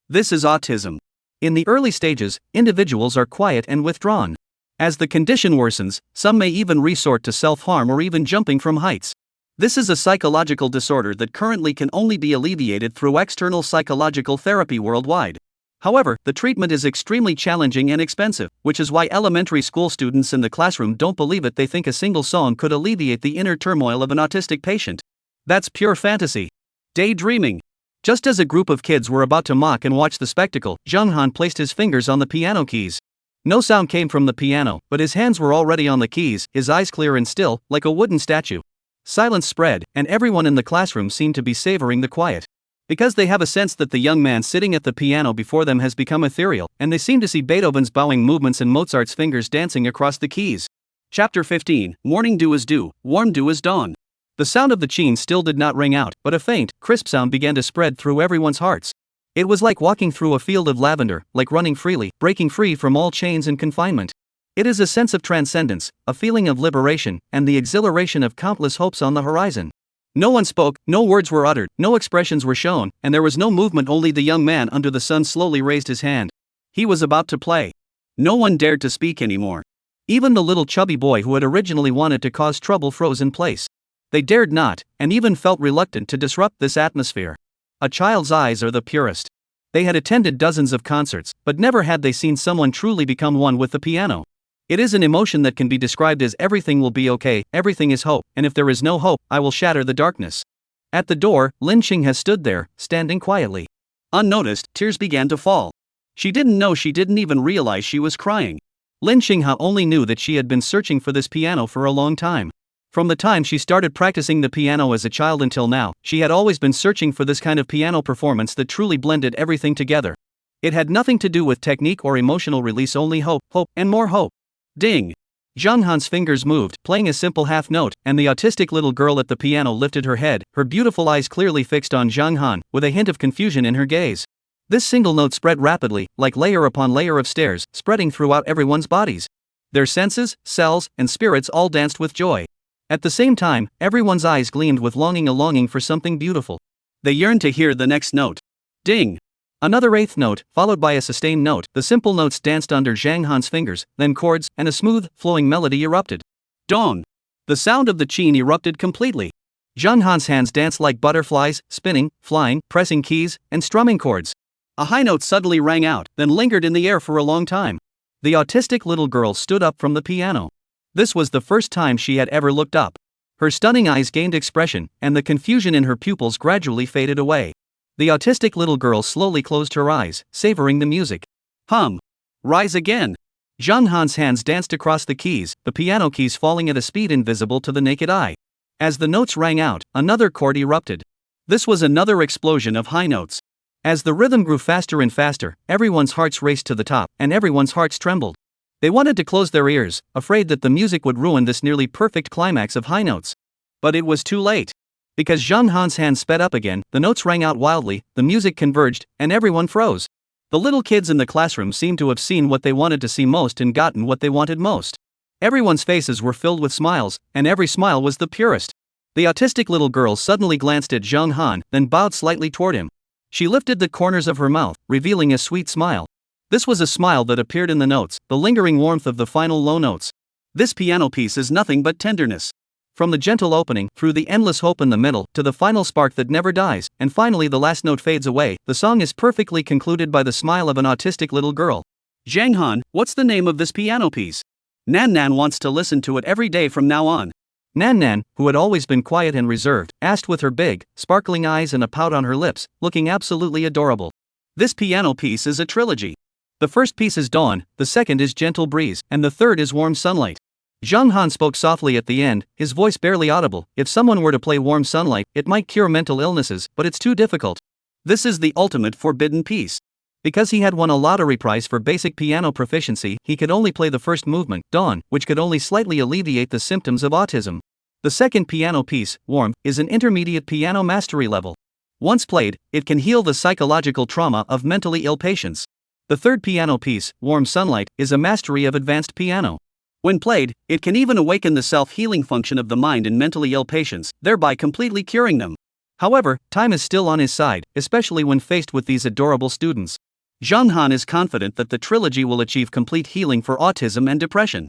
This is autism. In the early stages, individuals are quiet and withdrawn. As the condition worsens, some may even resort to self-harm or even jumping from heights. This is a psychological disorder that currently can only be alleviated through external psychological therapy worldwide. However, the treatment is extremely challenging and expensive, which is why elementary school students in the classroom don't believe it. They think a single song could alleviate the inner turmoil of an autistic patient. That's pure fantasy. Daydreaming. Just as a group of kids were about to mock and watch the spectacle, Zhang Han placed his fingers on the piano keys. No sound came from the piano, but his hands were already on the keys, his eyes clear and still, like a wooden statue. Silence spread, and everyone in the classroom seemed to be savoring the quiet. Because they have a sense that the young man sitting at the piano before them has become ethereal, and they seem to see Beethoven's bowing movements and Mozart's fingers dancing across the keys. Chapter 15, Morning Dew is Due, Warm Dew is Dawn. The sound of the chime still did not ring out, but a faint, crisp sound began to spread through everyone's hearts. It was like walking through a field of lavender, like running freely, breaking free from all chains and confinement. It is a sense of transcendence, a feeling of liberation, and the exhilaration of countless hopes on the horizon. No one spoke, no words were uttered, no expressions were shown, and there was no movement. Only the young man under the sun slowly raised his hand. He was about to play. No one dared to speak anymore. Even the little chubby boy who had originally wanted to cause trouble froze in place. They dared not, and even felt reluctant to disrupt this atmosphere. A child's eyes are the purest. They had attended dozens of concerts, but never had they seen someone truly become one with the piano. It is an emotion that can be described as everything will be okay, everything is hope, and if there is no hope, I will shatter the darkness. At the door, Lin Xing has stood there, standing quietly. Unnoticed, tears began to fall. She didn't even realize she was crying. Lin Xing only knew that she had been searching for this piano for a long time. From the time she started practicing the piano as a child until now, she had always been searching for this kind of piano performance that truly blended everything together. It had nothing to do with technique or emotional release, only hope, and more hope. Ding! Zhang Han's fingers moved, playing a simple half note, and the autistic little girl at the piano lifted her head, her beautiful eyes clearly fixed on Zhang Han, with a hint of confusion in her gaze. This single note spread rapidly, like layer upon layer of stairs, spreading throughout everyone's bodies. Their senses, cells, and spirits all danced with joy. At the same time, everyone's eyes gleamed with longing, a longing for something beautiful. They yearned to hear the next note. Ding! Another eighth note, followed by a sustained note. The simple notes danced under Zhang Han's fingers, then chords, and a smooth, flowing melody erupted. Dawn! The sound of the chime erupted completely. Zhang Han's hands danced like butterflies, spinning, flying, pressing keys, and strumming chords. A high note suddenly rang out, then lingered in the air for a long time. The autistic little girl stood up from the piano. This was the first time she had ever looked up. Her stunning eyes gained expression, and the confusion in her pupils gradually faded away. The autistic little girl slowly closed her eyes, savoring the music. Hum! Rise again! Zhang Han's hands danced across the keys, the piano keys falling at a speed invisible to the naked eye. As the notes rang out, another chord erupted. This was another explosion of high notes. As the rhythm grew faster and faster, everyone's hearts raced to the top, and everyone's hearts trembled. They wanted to close their ears, afraid that the music would ruin this nearly perfect climax of high notes. But it was too late. Because Zhang Han's hands sped up again, the notes rang out wildly, the music converged, and everyone froze. The little kids in the classroom seemed to have seen what they wanted to see most and gotten what they wanted most. Everyone's faces were filled with smiles, and every smile was the purest. The autistic little girl suddenly glanced at Zhang Han, then bowed slightly toward him. She lifted the corners of her mouth, revealing a sweet smile. This was a smile that appeared in the notes, the lingering warmth of the final low notes. This piano piece is nothing but tenderness. From the gentle opening, through the endless hope in the middle, to the final spark that never dies, and finally the last note fades away, the song is perfectly concluded by the smile of an autistic little girl. Zhang Han, what's the name of this piano piece? Nan Nan wants to listen to it every day from now on. Nan Nan, who had always been quiet and reserved, asked with her big, sparkling eyes and a pout on her lips, looking absolutely adorable. This piano piece is a trilogy. The first piece is Dawn, the second is Gentle Breeze, and the third is Warm Sunlight. Zhang Han spoke softly at the end, his voice barely audible. If someone were to play Warm Sunlight, it might cure mental illnesses, but it's too difficult. This is the ultimate forbidden piece. Because he had won a lottery prize for basic piano proficiency, he could only play the first movement, Dawn, which could only slightly alleviate the symptoms of autism. The second piano piece, Warm, is an intermediate piano mastery level. Once played, it can heal the psychological trauma of mentally ill patients. The third piano piece, Warm Sunlight, is a mastery of advanced piano. When played, it can even awaken the self-healing function of the mind in mentally ill patients, thereby completely curing them. However, time is still on his side, especially when faced with these adorable students. Zhang Han is confident that the trilogy will achieve complete healing for autism and depression.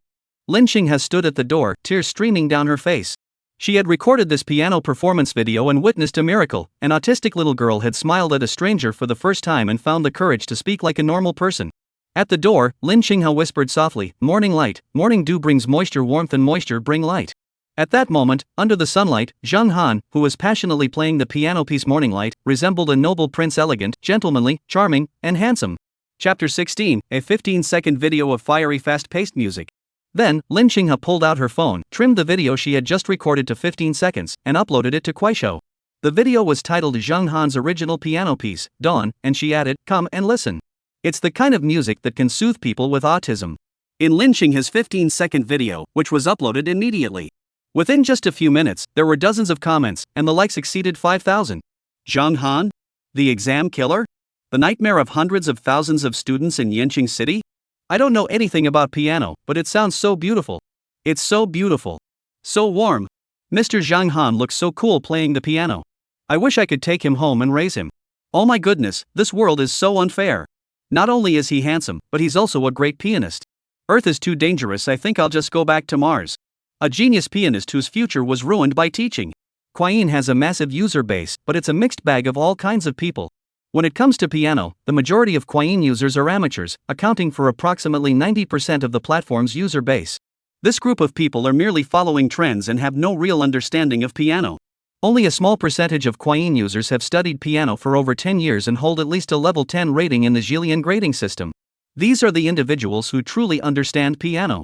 Lin Xing has stood at the door, tears streaming down her face. She had recorded this piano performance video and witnessed a miracle. An autistic little girl had smiled at a stranger for the first time and found the courage to speak like a normal person. At the door, Lin Xing whispered softly, "Morning light, morning dew brings moisture, warmth and moisture bring light." At that moment, under the sunlight, Zhang Han, who was passionately playing the piano piece Morning Light, resembled a noble prince, elegant, gentlemanly, charming, and handsome. Chapter 16, a 15-second video of fiery fast-paced music. Then, Lin Xing pulled out her phone, trimmed the video she had just recorded to 15 seconds, and uploaded it to Kuaishou. The video was titled Zhang Han's original piano piece, Dawn, and she added, "Come and listen. It's the kind of music that can soothe people with autism." In lynching his 15-second video, which was uploaded immediately. Within just a few minutes, there were dozens of comments, and the likes exceeded 5,000. Zhang Han? The exam killer? The nightmare of hundreds of thousands of students in Yanqing City? I don't know anything about piano, but it sounds so beautiful. It's so beautiful. So warm. Mr. Zhang Han looks so cool playing the piano. I wish I could take him home and raise him. Oh my goodness, this world is so unfair. Not only is he handsome, but he's also a great pianist. Earth is too dangerous, I think I'll just go back to Mars. A genius pianist whose future was ruined by teaching. Quyin has a massive user base, but it's a mixed bag of all kinds of people. When it comes to piano, the majority of Quyin users are amateurs, accounting for approximately 90% of the platform's user base. This group of people are merely following trends and have no real understanding of piano. Only a small percentage of Quyin users have studied piano for over 10 years and hold at least a level 10 rating in the Zhilian grading system. These are the individuals who truly understand piano.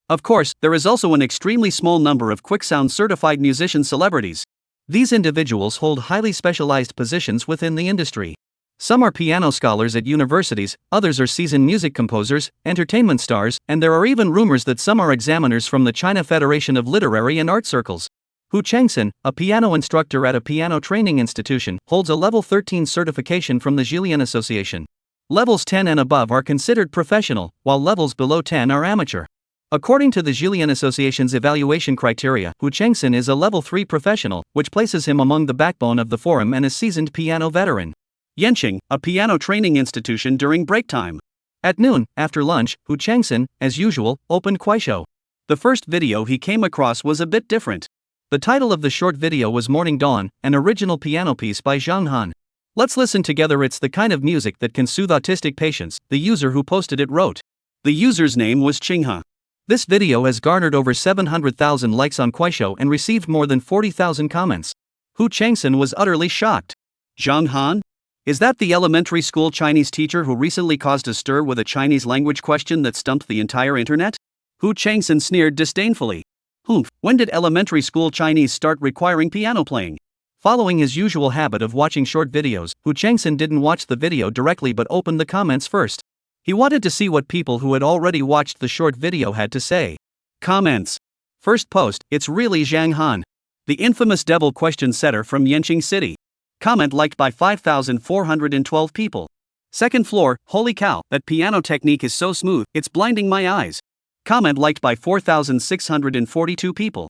Of course, there is also an extremely small number of QuickSound certified musician celebrities. These individuals hold highly specialized positions within the industry. Some are piano scholars at universities, others are seasoned music composers, entertainment stars, and there are even rumors that some are examiners from the China Federation of Literary and Art Circles. Hu Chengxin, a piano instructor at a piano training institution, holds a level 13 certification from the Zhilian Association. Levels 10 and above are considered professional, while levels below 10 are amateur. According to the Zhilian Association's evaluation criteria, Hu Chengxin is a level 3 professional, which places him among the backbone of the forum and a seasoned piano veteran. Yanqing, a piano training institution during break time. At noon, after lunch, Hu Chengxin, as usual, opened Kuaishou. The first video he came across was a bit different. The title of the short video was Morning Dawn, an original piano piece by Zhang Han. Let's listen together. It's the kind of music that can soothe autistic patients, the user who posted it wrote. The user's name was Qinghe. This video has garnered over 700,000 likes on Kuaishou and received more than 40,000 comments. Hu Chengxin was utterly shocked. Zhang Han? Is that the elementary school Chinese teacher who recently caused a stir with a Chinese language question that stumped the entire internet? Hu Chengxin sneered disdainfully. Humph, when did elementary school Chinese start requiring piano playing? Following his usual habit of watching short videos, Hu Chengxin didn't watch the video directly but opened the comments first. He wanted to see what people who had already watched the short video had to say. Comments. First post, it's really Zhang Han. The infamous devil question setter from Yanqing City. Comment liked by 5,412 people. Second floor, holy cow, that piano technique is so smooth, it's blinding my eyes. Comment liked by 4,642 people.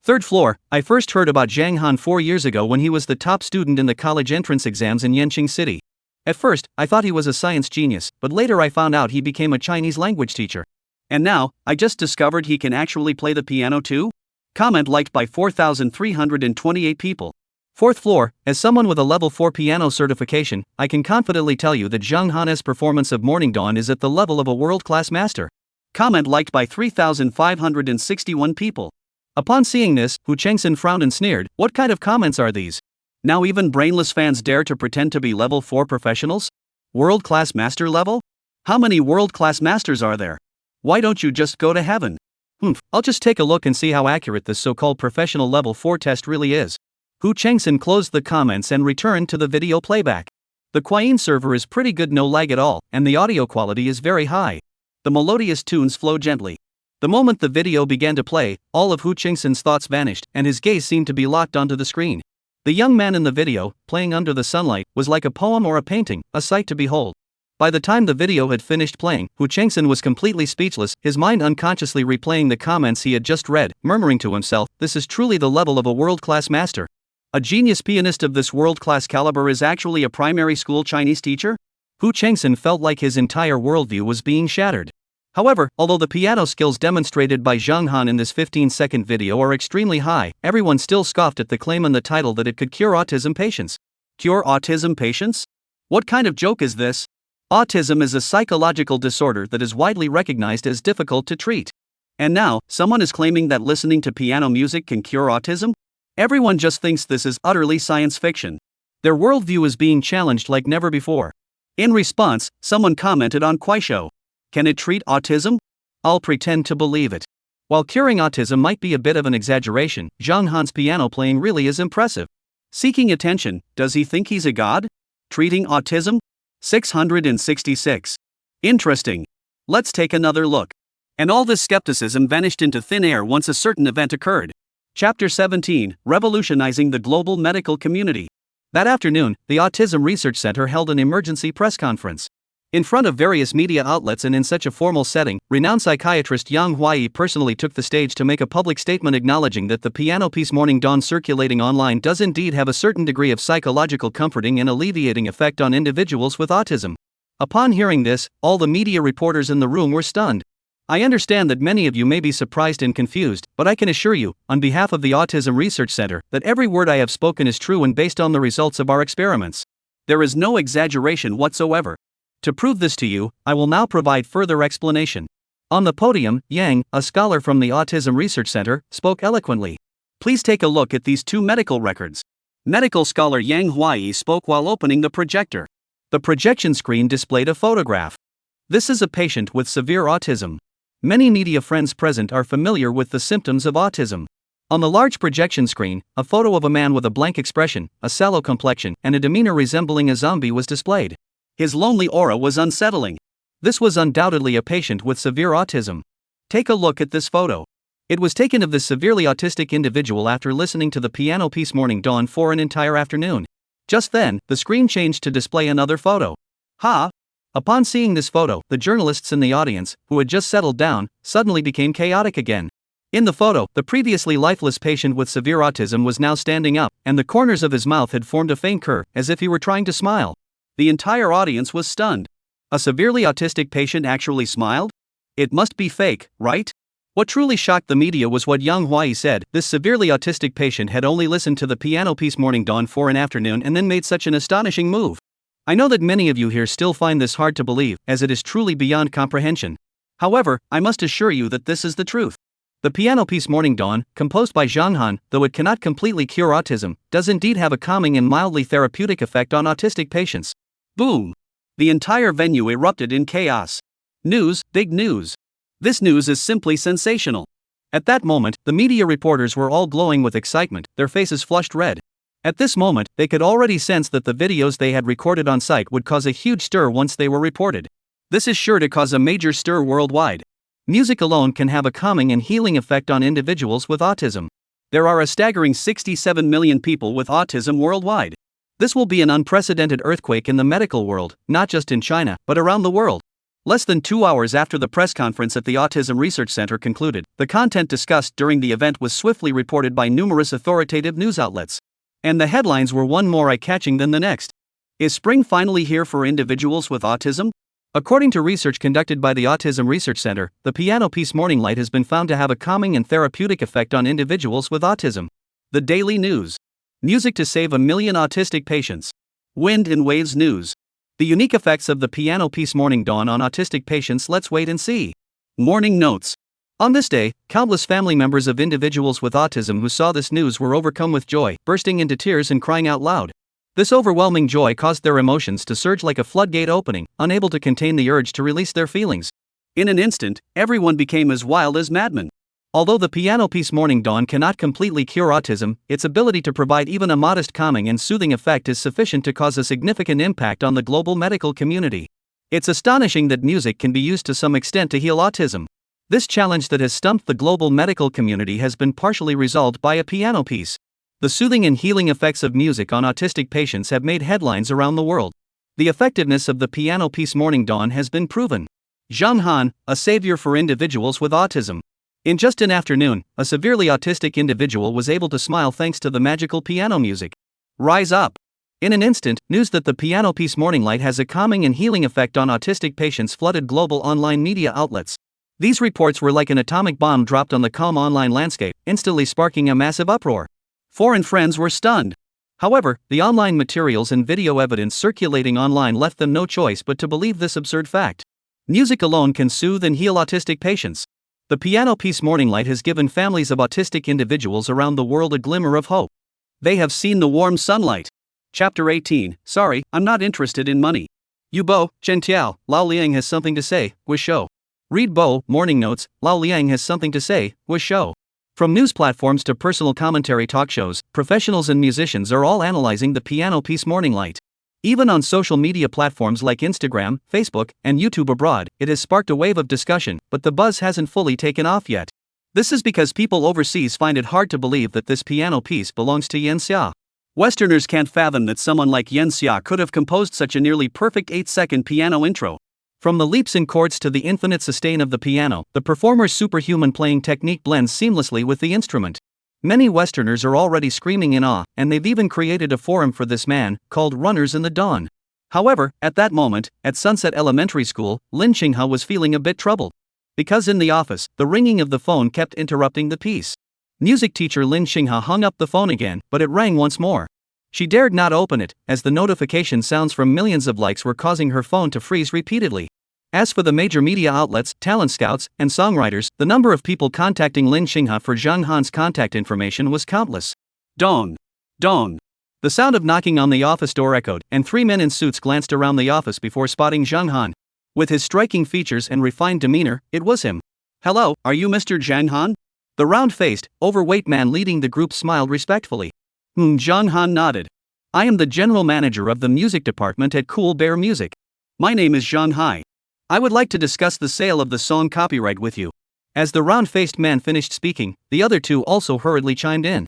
Third floor, I first heard about Zhang Han 4 years ago when he was the top student in the college entrance exams in Yanqing City. At first, I thought he was a science genius, but later I found out he became a Chinese language teacher. And now, I just discovered he can actually play the piano too? Comment liked by 4,328 people. Fourth floor, as someone with a level 4 piano certification, I can confidently tell you that Zhang Han's performance of Morning Dawn is at the level of a world-class master. Comment liked by 3,561 people. Upon seeing this, Hu Chengxin frowned and sneered. What kind of comments are these? Now even brainless fans dare to pretend to be level 4 professionals? World-class master level? How many world-class masters are there? Why don't you just go to heaven? I'll just take a look and see how accurate this so-called professional level 4 test really is. Hu Chengxin closed the comments and returned to the video playback. The Quyin server is pretty good, no lag at all, and the audio quality is very high. The melodious tunes flow gently. The moment the video began to play, all of Hu Chengxin's thoughts vanished, and his gaze seemed to be locked onto the screen. The young man in the video, playing under the sunlight, was like a poem or a painting, a sight to behold. By the time the video had finished playing, Hu Chengxin was completely speechless, his mind unconsciously replaying the comments he had just read, murmuring to himself, "This is truly the level of a world-class master. A genius pianist of this world-class caliber is actually a primary school Chinese teacher?" Hu Chengxin felt like his entire worldview was being shattered. However, although the piano skills demonstrated by Zhang Han in this 15-second video are extremely high, everyone still scoffed at the claim in the title that it could cure autism patients. Cure autism patients? What kind of joke is this? Autism is a psychological disorder that is widely recognized as difficult to treat. And now, someone is claiming that listening to piano music can cure autism? Everyone just thinks this is utterly science fiction. Their worldview is being challenged like never before. In response, someone commented on Kuaishou. Can it treat autism? I'll pretend to believe it. While curing autism might be a bit of an exaggeration, Zhang Han's piano playing really is impressive. Seeking attention, does he think he's a god? Treating autism? 666. Interesting. Let's take another look. And all this skepticism vanished into thin air once a certain event occurred. Chapter 17, Revolutionizing the Global Medical Community. That afternoon, the Autism Research Center held an emergency press conference. In front of various media outlets and in such a formal setting, renowned psychiatrist Yang Huai personally took the stage to make a public statement acknowledging that the piano piece Morning Dawn circulating online does indeed have a certain degree of psychological comforting and alleviating effect on individuals with autism. Upon hearing this, all the media reporters in the room were stunned. I understand that many of you may be surprised and confused, but I can assure you, on behalf of the Autism Research Center, that every word I have spoken is true and based on the results of our experiments. There is no exaggeration whatsoever. To prove this to you, I will now provide further explanation. On the podium, Yang, a scholar from the Autism Research Center, spoke eloquently. Please take a look at these two medical records. Medical scholar Yang Huai spoke while opening the projector. The projection screen displayed a photograph. This is a patient with severe autism. Many media friends present are familiar with the symptoms of autism. On the large projection screen, a photo of a man with a blank expression, a sallow complexion, and a demeanor resembling a zombie was displayed. His lonely aura was unsettling. This was undoubtedly a patient with severe autism. Take a look at this photo. It was taken of this severely autistic individual after listening to the piano piece Morning Dawn for an entire afternoon. Just then, the screen changed to display another photo. Upon seeing this photo, the journalists in the audience, who had just settled down, suddenly became chaotic again. In the photo, the previously lifeless patient with severe autism was now standing up, and the corners of his mouth had formed a faint curve, as if he were trying to smile. The entire audience was stunned. A severely autistic patient actually smiled? It must be fake, right? What truly shocked the media was what Yang Huai said. This severely autistic patient had only listened to the piano piece Morning Dawn for an afternoon and then made such an astonishing move. I know that many of you here still find this hard to believe, as it is truly beyond comprehension. However, I must assure you that this is the truth. The piano piece Morning Dawn, composed by Zhang Han, though it cannot completely cure autism, does indeed have a calming and mildly therapeutic effect on autistic patients. Boom! The entire venue erupted in chaos. News, big news. This news is simply sensational. At that moment, the media reporters were all glowing with excitement, their faces flushed red. At this moment, they could already sense that the videos they had recorded on site would cause a huge stir once they were reported. This is sure to cause a major stir worldwide. Music alone can have a calming and healing effect on individuals with autism. There are a staggering 67 million people with autism worldwide. This will be an unprecedented earthquake in the medical world, not just in China, but around the world. Less than 2 hours after the press conference at the Autism Research Center concluded, the content discussed during the event was swiftly reported by numerous authoritative news outlets. And the headlines were one more eye-catching than the next. Is spring finally here for individuals with autism? According to research conducted by the Autism Research Center, the piano piece Morning Light has been found to have a calming and therapeutic effect on individuals with autism. The Daily News. Music to save 1 million autistic patients. Wind and Waves News. The unique effects of the piano piece Morning Dawn on autistic patients. Let's wait and see. Morning Notes. On this day, countless family members of individuals with autism who saw this news were overcome with joy, bursting into tears and crying out loud. This overwhelming joy caused their emotions to surge like a floodgate opening, unable to contain the urge to release their feelings. In an instant, everyone became as wild as madmen. Although the piano piece Morning Dawn cannot completely cure autism, its ability to provide even a modest calming and soothing effect is sufficient to cause a significant impact on the global medical community. It's astonishing that music can be used to some extent to heal autism. This challenge that has stumped the global medical community has been partially resolved by a piano piece. The soothing and healing effects of music on autistic patients have made headlines around the world. The effectiveness of the piano piece Morning Dawn has been proven. Zhang Han, a savior for individuals with autism. In just an afternoon, a severely autistic individual was able to smile thanks to the magical piano music. Rise up! In an instant, news that the piano piece Morning Light has a calming and healing effect on autistic patients flooded global online media outlets. These reports were like an atomic bomb dropped on the calm online landscape, instantly sparking a massive uproar. Foreign friends were stunned. However, the online materials and video evidence circulating online left them no choice but to believe this absurd fact. Music alone can soothe and heal autistic patients. The piano piece Morning Light has given families of autistic individuals around the world a glimmer of hope. They have seen the warm sunlight. Chapter 18, Sorry, I'm not interested in money. Yu Bo, Chen Tiao, Lao Liang has something to say, was show. Read Bo, Morning Notes, Lao Liang has something to say, was show. From news platforms to personal commentary talk shows, professionals and musicians are all analyzing the piano piece Morning Light. Even on social media platforms like Instagram, Facebook, and YouTube abroad, it has sparked a wave of discussion, but the buzz hasn't fully taken off yet. This is because people overseas find it hard to believe that this piano piece belongs to Yen Xia. Westerners can't fathom that someone like Yen Xia could have composed such a nearly perfect 8-second piano intro. From the leaps in chords to the infinite sustain of the piano, the performer's superhuman playing technique blends seamlessly with the instrument. Many Westerners are already screaming in awe, and they've even created a forum for this man, called Runners in the Dawn. However, at that moment, at Sunset Elementary School, Lin Xinghe was feeling a bit troubled. Because in the office, the ringing of the phone kept interrupting the piece. Music teacher Lin Xinghe hung up the phone again, but it rang once more. She dared not open it, as the notification sounds from millions of likes were causing her phone to freeze repeatedly. As for the major media outlets, talent scouts, and songwriters, the number of people contacting Lin Xinghe for Zhang Han's contact information was countless. Dong! Dong! The sound of knocking on the office door echoed, and 3 men in suits glanced around the office before spotting Zhang Han. With his striking features and refined demeanor, it was him. "Hello, are you Mr. Zhang Han?" The round-faced, overweight man leading the group smiled respectfully. Zhang Han nodded. "I am the general manager of the music department at Cool Bear Music. My name is Zhang Hai. I would like to discuss the sale of the song copyright with you." As the round-faced man finished speaking, the other two also hurriedly chimed in.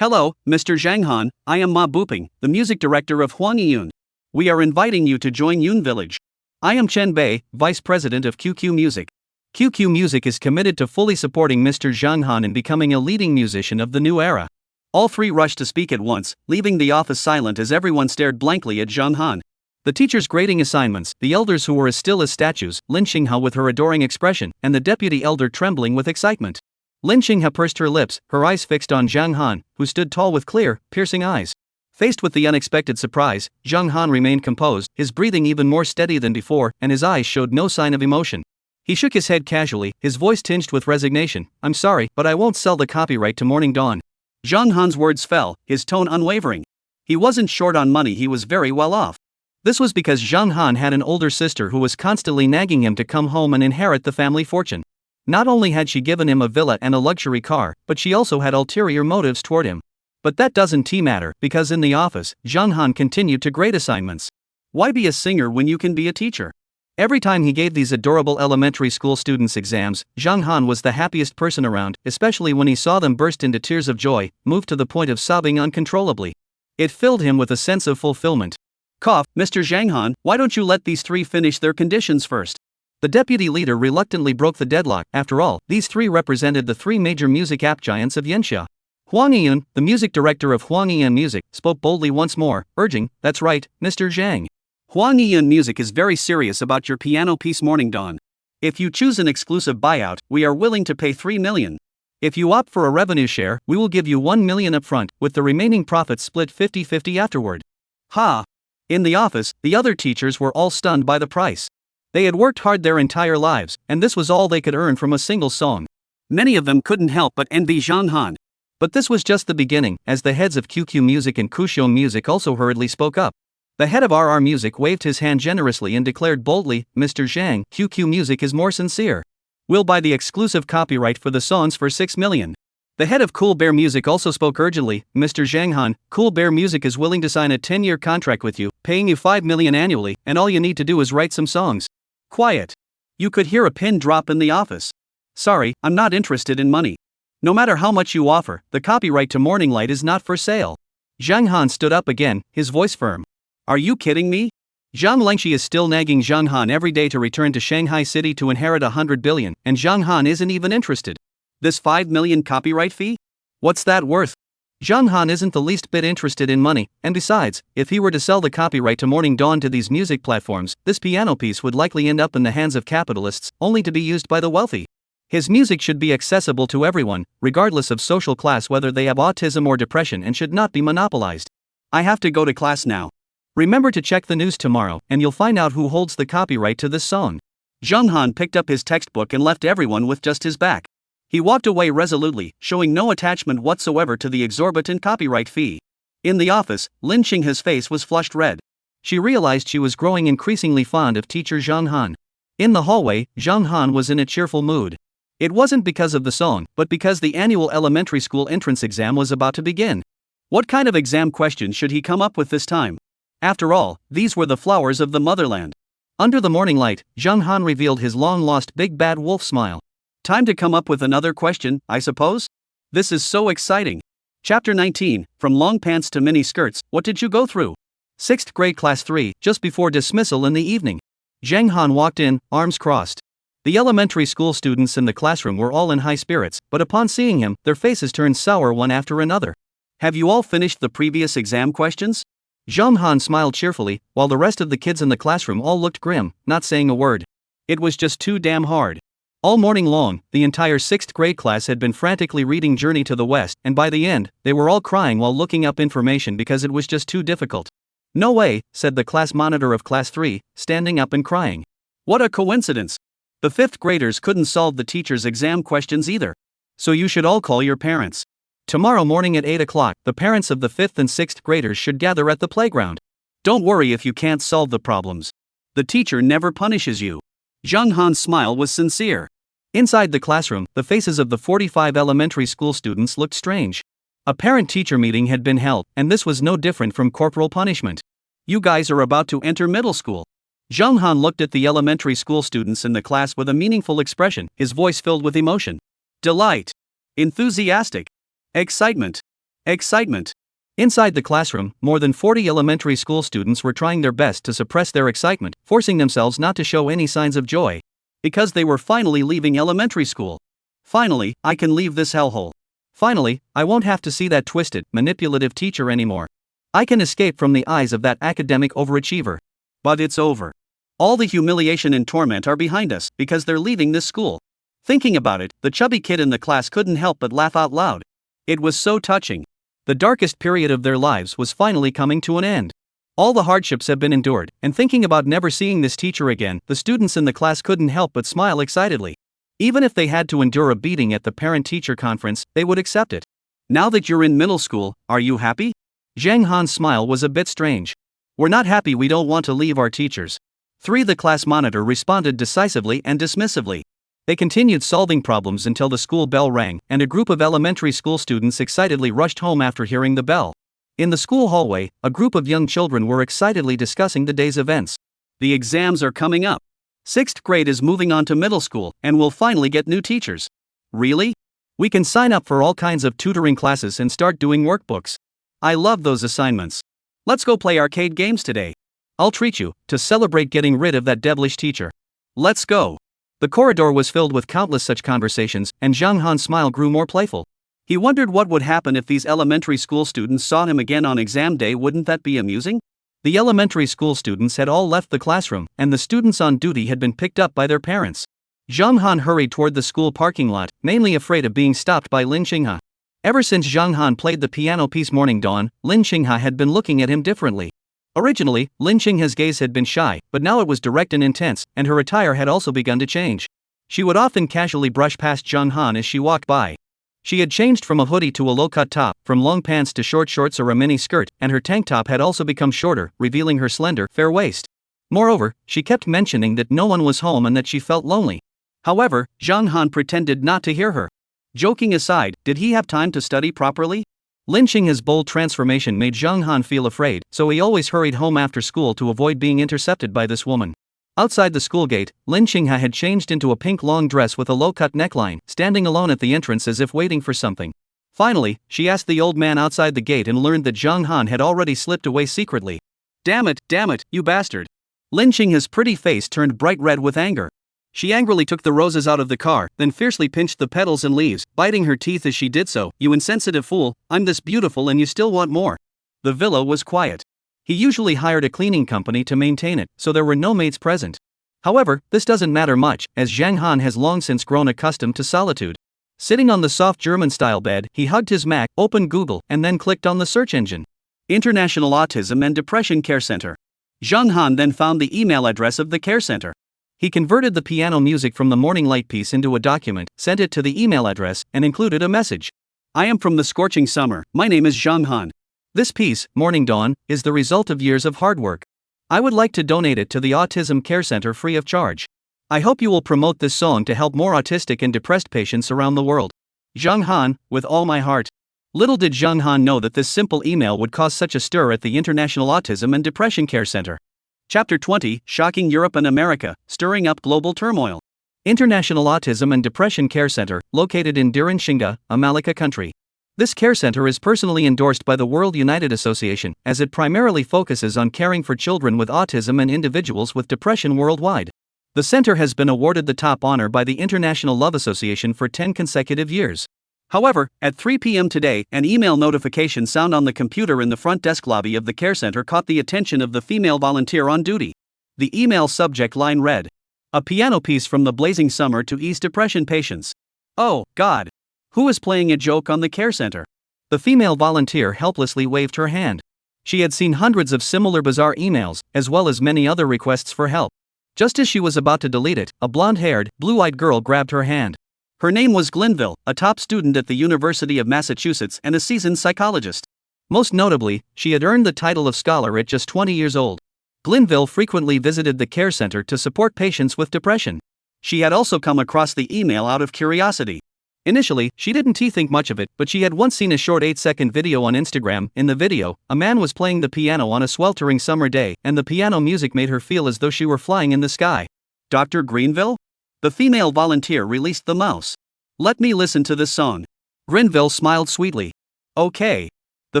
"Hello, Mr. Zhang Han, I am Ma Buping, the music director of Huang Yun. We are inviting you to join Yun Village. I am Chen Bei, vice president of QQ Music. QQ Music is committed to fully supporting Mr. Zhang Han in becoming a leading musician of the new era." All three rushed to speak at once, leaving the office silent as everyone stared blankly at Zhang Han. The teachers grading assignments, the elders who were as still as statues, Lin Xinghe with her adoring expression, and the deputy elder trembling with excitement. Lin Xinghe pursed her lips, her eyes fixed on Zhang Han, who stood tall with clear, piercing eyes. Faced with the unexpected surprise, Zhang Han remained composed, his breathing even more steady than before, and his eyes showed no sign of emotion. He shook his head casually, his voice tinged with resignation. "I'm sorry, but I won't sell the copyright to Morning Dawn." Zhang Han's words fell, his tone unwavering. He wasn't short on money, he was very well off. This was because Zhang Han had an older sister who was constantly nagging him to come home and inherit the family fortune. Not only had she given him a villa and a luxury car, but she also had ulterior motives toward him. But that doesn't matter, because in the office, Zhang Han continued to grade assignments. Why be a singer when you can be a teacher? Every time he gave these adorable elementary school students exams, Zhang Han was the happiest person around, especially when he saw them burst into tears of joy, moved to the point of sobbing uncontrollably. It filled him with a sense of fulfillment. "Cough, Mr. Zhang Han, why don't you let these three finish their conditions first?" The deputy leader reluctantly broke the deadlock. After all, these three represented the three major music app giants of Yanxia. Huang Yun, the music director of Huang Yun Music, spoke boldly once more, urging, "That's right, Mr. Zhang. Huang Yun Music is very serious about your piano piece Morning Dawn. If you choose an exclusive buyout, we are willing to pay 3 million. If you opt for a revenue share, we will give you 1 million upfront, with the remaining profits split 50-50 afterward." Ha! In the office, the other teachers were all stunned by the price. They had worked hard their entire lives, and this was all they could earn from a single song. Many of them couldn't help but envy Zhang Han. But this was just the beginning, as the heads of QQ Music and Kuxiong Music also hurriedly spoke up. The head of RR Music waved his hand generously and declared boldly, "Mr. Zhang, QQ Music is more sincere. We'll buy the exclusive copyright for the songs for 6 million. The head of Cool Bear Music also spoke urgently, "Mr. Zhang Han, Cool Bear Music is willing to sign a 10-year contract with you, paying you 5 million annually, and all you need to do is write some songs." Quiet. You could hear a pin drop in the office. "Sorry, I'm not interested in money. No matter how much you offer, the copyright to Morning Light is not for sale." Zhang Han stood up again, his voice firm. "Are you kidding me? Zhang Lengxi is still nagging Zhang Han every day to return to Shanghai City to inherit 100 billion, and Zhang Han isn't even interested. This 5 million copyright fee? What's that worth?" Zhang Han isn't the least bit interested in money, and besides, if he were to sell the copyright to Morning Dawn to these music platforms, this piano piece would likely end up in the hands of capitalists, only to be used by the wealthy. His music should be accessible to everyone, regardless of social class, whether they have autism or depression, and should not be monopolized. "I have to go to class now. Remember to check the news tomorrow, and you'll find out who holds the copyright to this song." Zhang Han picked up his textbook and left everyone with just his back. He walked away resolutely, showing no attachment whatsoever to the exorbitant copyright fee. In the office, Lin Xinghe's face was flushed red. She realized she was growing increasingly fond of teacher Zhang Han. In the hallway, Zhang Han was in a cheerful mood. It wasn't because of the song, but because the annual elementary school entrance exam was about to begin. What kind of exam questions should he come up with this time? After all, these were the flowers of the motherland. Under the morning light, Zhang Han revealed his long-lost big bad wolf smile. Time to come up with another question, I suppose? This is so exciting. Chapter 19, From Long Pants to Mini Skirts, What Did You Go Through? 6th grade class 3, just before dismissal in the evening. Zhang Han walked in, arms crossed. The elementary school students in the classroom were all in high spirits, but upon seeing him, their faces turned sour one after another. Have you all finished the previous exam questions? Zhang Han smiled cheerfully, while the rest of the kids in the classroom all looked grim, not saying a word. It was just too damn hard. All morning long, the entire 6th grade class had been frantically reading Journey to the West, and by the end, they were all crying while looking up information because it was just too difficult. No way, said the class monitor of class 3, standing up and crying. What a coincidence. The 5th graders couldn't solve the teacher's exam questions either. So you should all call your parents. Tomorrow morning at 8 o'clock, the parents of the 5th and 6th graders should gather at the playground. Don't worry if you can't solve the problems. The teacher never punishes you. Zhang Han's smile was sincere. Inside the classroom, the faces of the 45 elementary school students looked strange. A parent-teacher meeting had been held, and this was no different from corporal punishment. You guys are about to enter middle school. Zhang Han looked at the elementary school students in the class with a meaningful expression, his voice filled with emotion. Delight. Enthusiastic. Excitement. Excitement. Inside the classroom, more than 40 elementary school students were trying their best to suppress their excitement, forcing themselves not to show any signs of joy. Because they were finally leaving elementary school. Finally, I can leave this hellhole. Finally, I won't have to see that twisted, manipulative teacher anymore. I can escape from the eyes of that academic overachiever. But it's over. All the humiliation and torment are behind us because they're leaving this school. Thinking about it, the chubby kid in the class couldn't help but laugh out loud. It was so touching. The darkest period of their lives was finally coming to an end. All the hardships have been endured, and thinking about never seeing this teacher again, the students in the class couldn't help but smile excitedly. Even if they had to endure a beating at the parent-teacher conference, they would accept it. Now that you're in middle school, are you happy? Zhang Han's smile was a bit strange. We're not happy, we don't want to leave our teachers. 3. The class monitor responded decisively and dismissively. They continued solving problems until the school bell rang, and a group of elementary school students excitedly rushed home after hearing the bell. In the school hallway, a group of young children were excitedly discussing the day's events. The exams are coming up. 6th grade is moving on to middle school, and we'll finally get new teachers. Really? We can sign up for all kinds of tutoring classes and start doing workbooks. I love those assignments. Let's go play arcade games today. I'll treat you, to celebrate getting rid of that devilish teacher. Let's go. The corridor was filled with countless such conversations, and Zhang Han's smile grew more playful. He wondered what would happen if these elementary school students saw him again on exam day. Wouldn't that be amusing? The elementary school students had all left the classroom, and the students on duty had been picked up by their parents. Zhang Han hurried toward the school parking lot, mainly afraid of being stopped by Lin Xinghe. Ever since Zhang Han played the piano piece Morning Dawn, Lin Xinghe had been looking at him differently. Originally, Lin Xinghe's gaze had been shy, but now it was direct and intense, and her attire had also begun to change. She would often casually brush past Zhang Han as she walked by. She had changed from a hoodie to a low-cut top, from long pants to short shorts or a mini skirt, and her tank top had also become shorter, revealing her slender, fair waist. Moreover, she kept mentioning that no one was home and that she felt lonely. However, Zhang Han pretended not to hear her. Joking aside, did he have time to study properly? Lin Xinghe's bold transformation made Zhang Han feel afraid, so he always hurried home after school to avoid being intercepted by this woman. Outside the school gate, Lin Xinghe had changed into a pink long dress with a low-cut neckline, standing alone at the entrance as if waiting for something. Finally, she asked the old man outside the gate and learned that Zhang Han had already slipped away secretly. Damn it, you bastard. Lin Xinghe's pretty face turned bright red with anger. She angrily took the roses out of the car, then fiercely pinched the petals and leaves, biting her teeth as she did so. You insensitive fool, I'm this beautiful and you still want more. The villa was quiet. He usually hired a cleaning company to maintain it, so there were no maids present. However, this doesn't matter much, as Zhang Han has long since grown accustomed to solitude. Sitting on the soft German-style bed, he hugged his Mac, opened Google, and then clicked on the search engine. International Autism and Depression Care Center. Zhang Han then found the email address of the care center. He converted the piano music from the Morning Light piece into a document, sent it to the email address, and included a message. I am from the scorching summer, my name is Zhang Han. This piece, Morning Dawn, is the result of years of hard work. I would like to donate it to the Autism Care Center free of charge. I hope you will promote this song to help more autistic and depressed patients around the world. Zhang Han, with all my heart. Little did Zhang Han know that this simple email would cause such a stir at the International Autism and Depression Care Center. Chapter 20, Shocking Europe and America, Stirring Up Global Turmoil. International Autism and Depression Care Center, located in Diran, a Malacca country. This care center is personally endorsed by the World United Association, as it primarily focuses on caring for children with autism and individuals with depression worldwide. The center has been awarded the top honor by the International Love Association for 10 consecutive years. However, at 3 p.m. today, an email notification sound on the computer in the front desk lobby of the care center caught the attention of the female volunteer on duty. The email subject line read, "A piano piece from the blazing summer to ease depression patients." Oh, God! Who is playing a joke on the care center? The female volunteer helplessly waved her hand. She had seen hundreds of similar bizarre emails, as well as many other requests for help. Just as she was about to delete it, a blonde-haired, blue-eyed girl grabbed her hand. Her name was Glenville, a top student at the University of Massachusetts and a seasoned psychologist. Most notably, she had earned the title of scholar at just 20 years old. Glenville frequently visited the care center to support patients with depression. She had also come across the email out of curiosity. Initially, she didn't think much of it, but she had once seen a short 8-second video on Instagram. In the video, a man was playing the piano on a sweltering summer day, and the piano music made her feel as though she were flying in the sky. Dr. Greenville? The female volunteer released the mouse. "Let me listen to this song." Greenville smiled sweetly. "Okay." The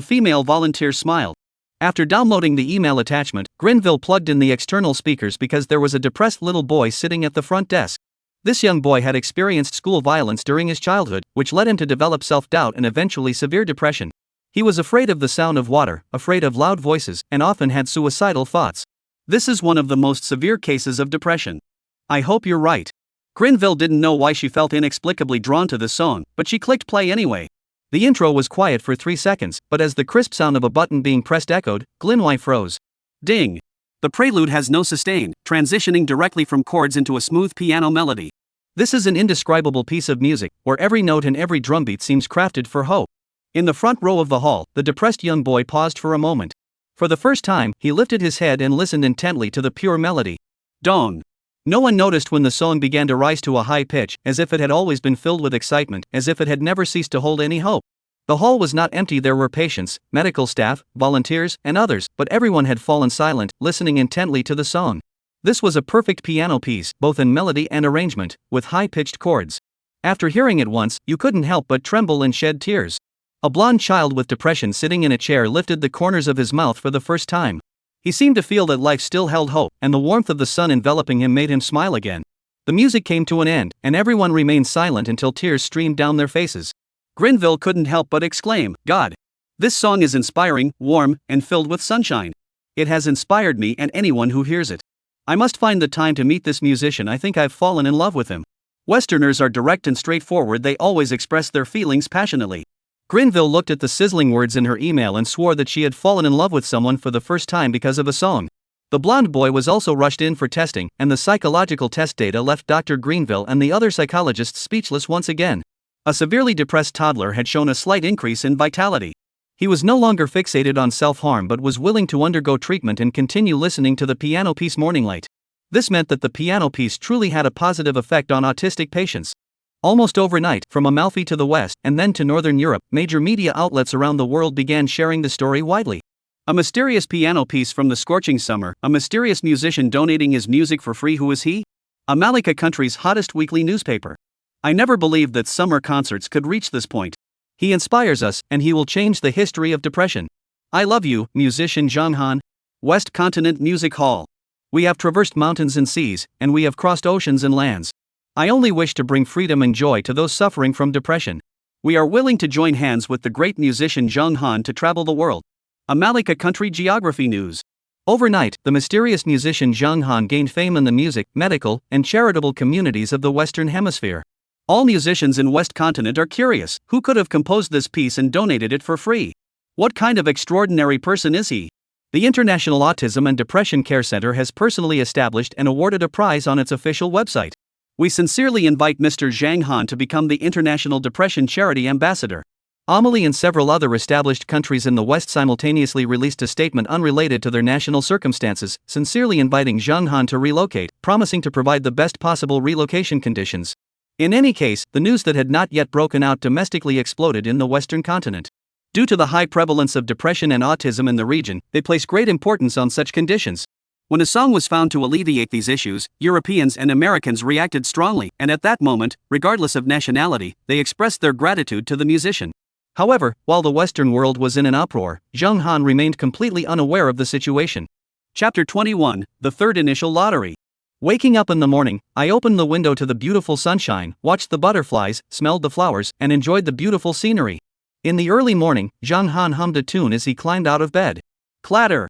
female volunteer smiled. After downloading the email attachment, Greenville plugged in the external speakers because there was a depressed little boy sitting at the front desk. This young boy had experienced school violence during his childhood, which led him to develop self-doubt and eventually severe depression. He was afraid of the sound of water, afraid of loud voices, and often had suicidal thoughts. This is one of the most severe cases of depression. I hope you're right. Grenville didn't know why she felt inexplicably drawn to this song, but she clicked play anyway. The intro was quiet for 3 seconds, but as the crisp sound of a button being pressed echoed, Glenwy froze. Ding! The prelude has no sustain, transitioning directly from chords into a smooth piano melody. This is an indescribable piece of music, where every note and every drumbeat seems crafted for hope. In the front row of the hall, the depressed young boy paused for a moment. For the first time, he lifted his head and listened intently to the pure melody. Dong! No one noticed when the song began to rise to a high pitch, as if it had always been filled with excitement, as if it had never ceased to hold any hope. The hall was not empty. There were patients, medical staff, volunteers, and others, but everyone had fallen silent, listening intently to the song. This was a perfect piano piece, both in melody and arrangement, with high-pitched chords. After hearing it once, you couldn't help but tremble and shed tears. A blonde child with depression sitting in a chair lifted the corners of his mouth for the first time. He seemed to feel that life still held hope, and the warmth of the sun enveloping him made him smile again. The music came to an end, and everyone remained silent until tears streamed down their faces. Grenville couldn't help but exclaim, "God! This song is inspiring, warm, and filled with sunshine. It has inspired me and anyone who hears it. I must find the time to meet this musician. I think I've fallen in love with him." Westerners are direct and straightforward. They always express their feelings passionately. Grenville looked at the sizzling words in her email and swore that she had fallen in love with someone for the first time because of a song. The blonde boy was also rushed in for testing, and the psychological test data left Dr. Grenville and the other psychologists speechless once again. A severely depressed toddler had shown a slight increase in vitality. He was no longer fixated on self-harm but was willing to undergo treatment and continue listening to the piano piece Morning Light. This meant that the piano piece truly had a positive effect on autistic patients. Almost overnight, from Amalfi to the West and then to Northern Europe, major media outlets around the world began sharing the story widely. A mysterious piano piece from the scorching summer, a mysterious musician donating his music for free. Who is he? A Malacca country's hottest weekly newspaper. I never believed that summer concerts could reach this point. He inspires us, and he will change the history of depression. I love you, musician Zhang Han. West Continent Music Hall. We have traversed mountains and seas, and we have crossed oceans and lands. I only wish to bring freedom and joy to those suffering from depression. We are willing to join hands with the great musician Zhang Han to travel the world. A Malacca country geography news. Overnight, the mysterious musician Zhang Han gained fame in the music, medical, and charitable communities of the Western Hemisphere. All musicians in West Continent are curious, who could have composed this piece and donated it for free? What kind of extraordinary person is he? The International Autism and Depression Care Center has personally established and awarded a prize on its official website. We sincerely invite Mr. Zhang Han to become the International Depression Charity Ambassador. Amelie and several other established countries in the West simultaneously released a statement unrelated to their national circumstances, sincerely inviting Zhang Han to relocate, promising to provide the best possible relocation conditions. In any case, the news that had not yet broken out domestically exploded in the Western continent. Due to the high prevalence of depression and autism in the region, they place great importance on such conditions. When a song was found to alleviate these issues, Europeans and Americans reacted strongly, and at that moment, regardless of nationality, they expressed their gratitude to the musician. However, while the Western world was in an uproar, Zhang Han remained completely unaware of the situation. Chapter 21, The Third Initial Lottery. Waking up in the morning, I opened the window to the beautiful sunshine, watched the butterflies, smelled the flowers, and enjoyed the beautiful scenery. In the early morning, Zhang Han hummed a tune as he climbed out of bed. Clatter!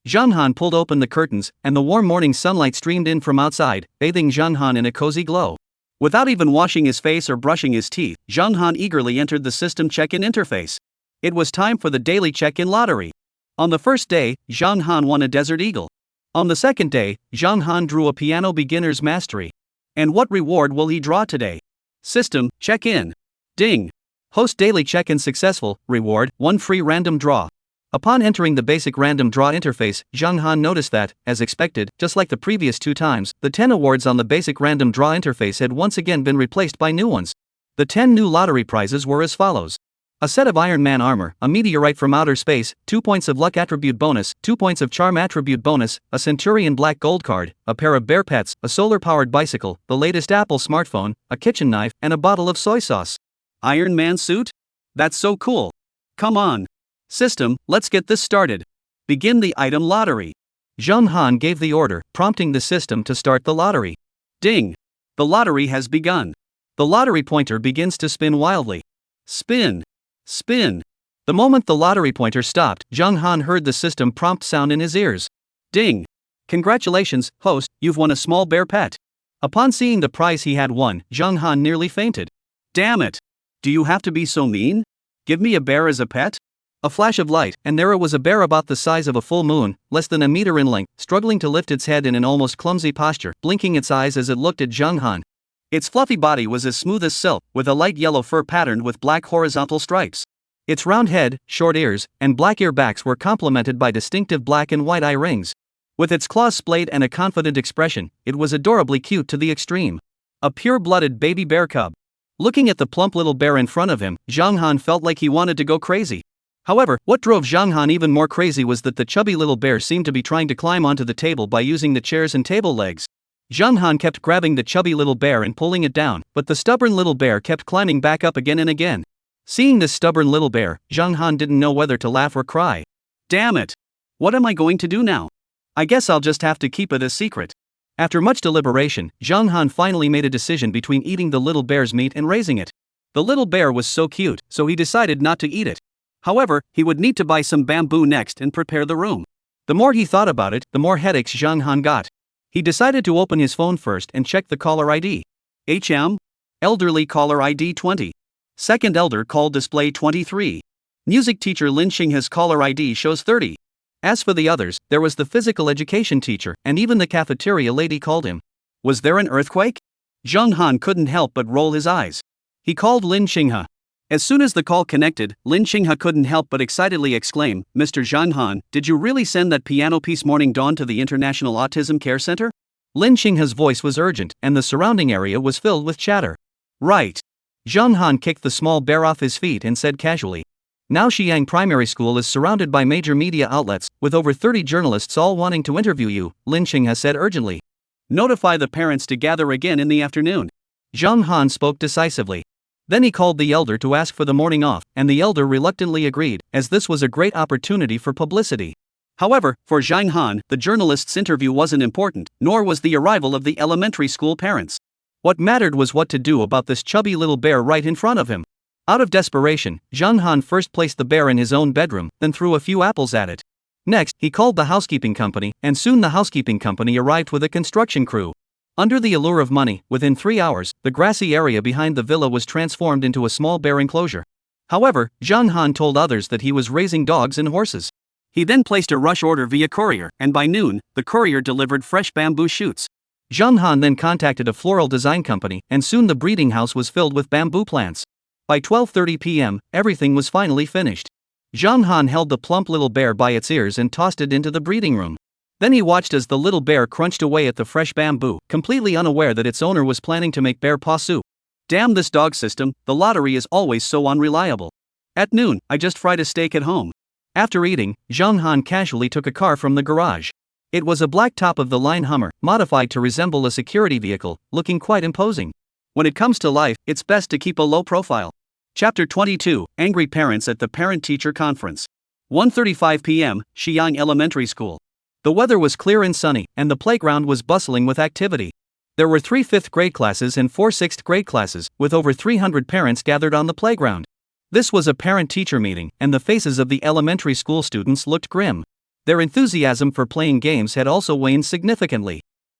Zhang Han pulled open the curtains, and the warm morning sunlight streamed in from outside, bathing Zhang Han in a cozy glow. Without even washing his face or brushing his teeth, Zhang Han eagerly entered the system check-in interface. It was time for the daily check-in lottery. On the first day, Zhang Han won a Desert Eagle. On the second day, Zhang Han drew a Piano Beginner's Mastery. And what reward will he draw today? System, check-in. Ding! Host daily check-in successful, reward, 1 free random draw. Upon entering the basic random draw interface, Zhang Han noticed that, as expected, just like the previous 2 times, the 10 awards on the basic random draw interface had once again been replaced by new ones. The 10 new lottery prizes were as follows. A set of Iron Man armor, a meteorite from outer space, 2 points of luck attribute bonus, 2 points of charm attribute bonus, a Centurion black gold card, a pair of bear pets, a solar-powered bicycle, the latest Apple smartphone, a kitchen knife, and a bottle of soy sauce. Iron Man suit? That's so cool. Come on. System, let's get this started. Begin the item lottery. Zhang Han gave the order, prompting the system to start the lottery. Ding! The lottery has begun. The lottery pointer begins to spin wildly. Spin! Spin! The moment the lottery pointer stopped, Zhang Han heard the system prompt sound in his ears. Ding! Congratulations, host, you've won a small bear pet. Upon seeing the prize he had won, Zhang Han nearly fainted. Damn it! Do you have to be so mean? Give me a bear as a pet? A flash of light, and there it was, a bear about the size of a full moon, less than a meter in length, struggling to lift its head in an almost clumsy posture, blinking its eyes as it looked at Zhang Han. Its fluffy body was as smooth as silk, with a light yellow fur patterned with black horizontal stripes. Its round head, short ears, and black ear backs were complemented by distinctive black and white eye rings. With its claws splayed and a confident expression, it was adorably cute to the extreme. A pure-blooded baby bear cub. Looking at the plump little bear in front of him, Zhang Han felt like he wanted to go crazy. However, what drove Zhang Han even more crazy was that the chubby little bear seemed to be trying to climb onto the table by using the chairs and table legs. Zhang Han kept grabbing the chubby little bear and pulling it down, but the stubborn little bear kept climbing back up again and again. Seeing this stubborn little bear, Zhang Han didn't know whether to laugh or cry. Damn it! What am I going to do now? I guess I'll just have to keep it a secret. After much deliberation, Zhang Han finally made a decision between eating the little bear's meat and raising it. The little bear was so cute, so he decided not to eat it. However, he would need to buy some bamboo next and prepare the room. The more he thought about it, the more headaches Zhang Han got. He decided to open his phone first and check the caller ID. HM? Elderly caller ID 20. Second elder call display 23. Music teacher Lin Xingha's caller ID shows 30. As for the others, there was the physical education teacher, and even the cafeteria lady called him. Was there an earthquake? Zhang Han couldn't help but roll his eyes. He called Lin Xingha. As soon as the call connected, Lin Xingha couldn't help but excitedly exclaim, "Mr. Zhang Han, did you really send that piano piece Morning Dawn to the International Autism Care Center?" Lin Xingha's voice was urgent, and the surrounding area was filled with chatter. Right. Zhang Han kicked the small bear off his feet and said casually. Now Xi'ang Primary School is surrounded by major media outlets, with over 30 journalists all wanting to interview you, Lin Xingha said urgently. Notify the parents to gather again in the afternoon. Zhang Han spoke decisively. Then he called the elder to ask for the morning off, and the elder reluctantly agreed, as this was a great opportunity for publicity. However, for Zhang Han, the journalist's interview wasn't important, nor was the arrival of the elementary school parents. What mattered was what to do about this chubby little bear right in front of him. Out of desperation, Zhang Han first placed the bear in his own bedroom, then threw a few apples at it. Next, he called the housekeeping company, and soon the housekeeping company arrived with a construction crew. Under the allure of money, within 3 hours, the grassy area behind the villa was transformed into a small bear enclosure. However, Zhang Han told others that he was raising dogs and horses. He then placed a rush order via courier, and by noon, the courier delivered fresh bamboo shoots. Zhang Han then contacted a floral design company, and soon the breeding house was filled with bamboo plants. By 12:30 p.m., everything was finally finished. Zhang Han held the plump little bear by its ears and tossed it into the breeding room. Then he watched as the little bear crunched away at the fresh bamboo, completely unaware that its owner was planning to make bear paw soup. Damn this dog system, the lottery is always so unreliable. At noon, I just fried a steak at home. After eating, Zhang Han casually took a car from the garage. It was a black top-of-the-line Hummer, modified to resemble a security vehicle, looking quite imposing. When it comes to life, it's best to keep a low profile. Chapter 22, Angry Parents at the Parent-Teacher Conference. 1:35 p.m., Shiyang Elementary School. The weather was clear and sunny, and the playground was bustling with activity. There were 3 5th grade classes and 4 6th grade classes, with over 300 parents gathered on the playground. This was a parent-teacher meeting, and the faces of the elementary school students looked grim. Their enthusiasm for playing games had also waned significantly.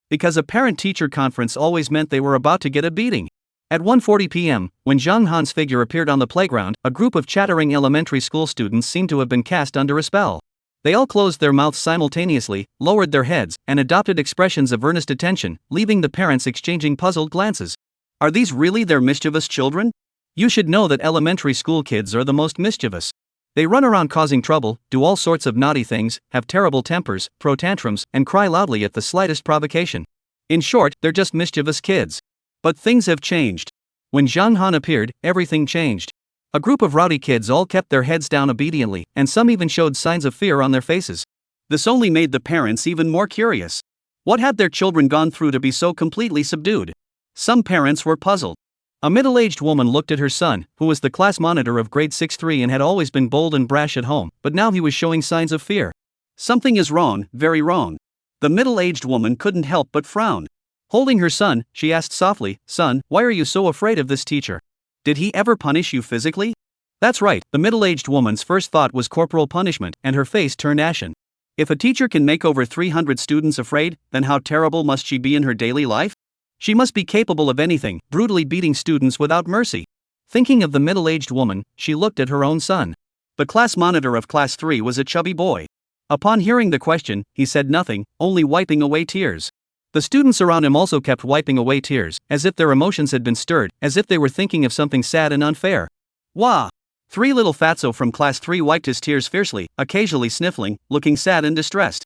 Because a parent-teacher conference always meant they were about to get a beating. At 1:40 p.m., when Zhang Han's figure appeared on the playground, a group of chattering elementary school students seemed to have been cast under a spell. They all closed their mouths simultaneously, lowered their heads, and adopted expressions of earnest attention, leaving the parents exchanging puzzled glances. Are these really their mischievous children? You should know that elementary school kids are the most mischievous. They run around causing trouble, do all sorts of naughty things, have terrible tempers, throw tantrums, and cry loudly at the slightest provocation. In short, they're just mischievous kids. But things have changed. When Zhang Han appeared, everything changed. A group of rowdy kids all kept their heads down obediently, and some even showed signs of fear on their faces. This only made the parents even more curious. What had their children gone through to be so completely subdued? Some parents were puzzled. A middle-aged woman looked at her son, who was the class monitor of grade 6-3 and had always been bold and brash at home, but now he was showing signs of fear. Something is wrong, very wrong. The middle-aged woman couldn't help but frown. Holding her son, she asked softly, "Son, why are you so afraid of this teacher? Did he ever punish you physically?" That's right, the middle-aged woman's first thought was corporal punishment, and her face turned ashen. If a teacher can make over 300 students afraid, then how terrible must she be in her daily life? She must be capable of anything, brutally beating students without mercy. Thinking of the middle-aged woman, she looked at her own son. The class monitor of class 3 was a chubby boy. Upon hearing the question, he said nothing, only wiping away tears. The students around him also kept wiping away tears, as if their emotions had been stirred, as if they were thinking of something sad and unfair. Wah! 3 little fatso from class 3 wiped his tears fiercely, occasionally sniffling, looking sad and distressed.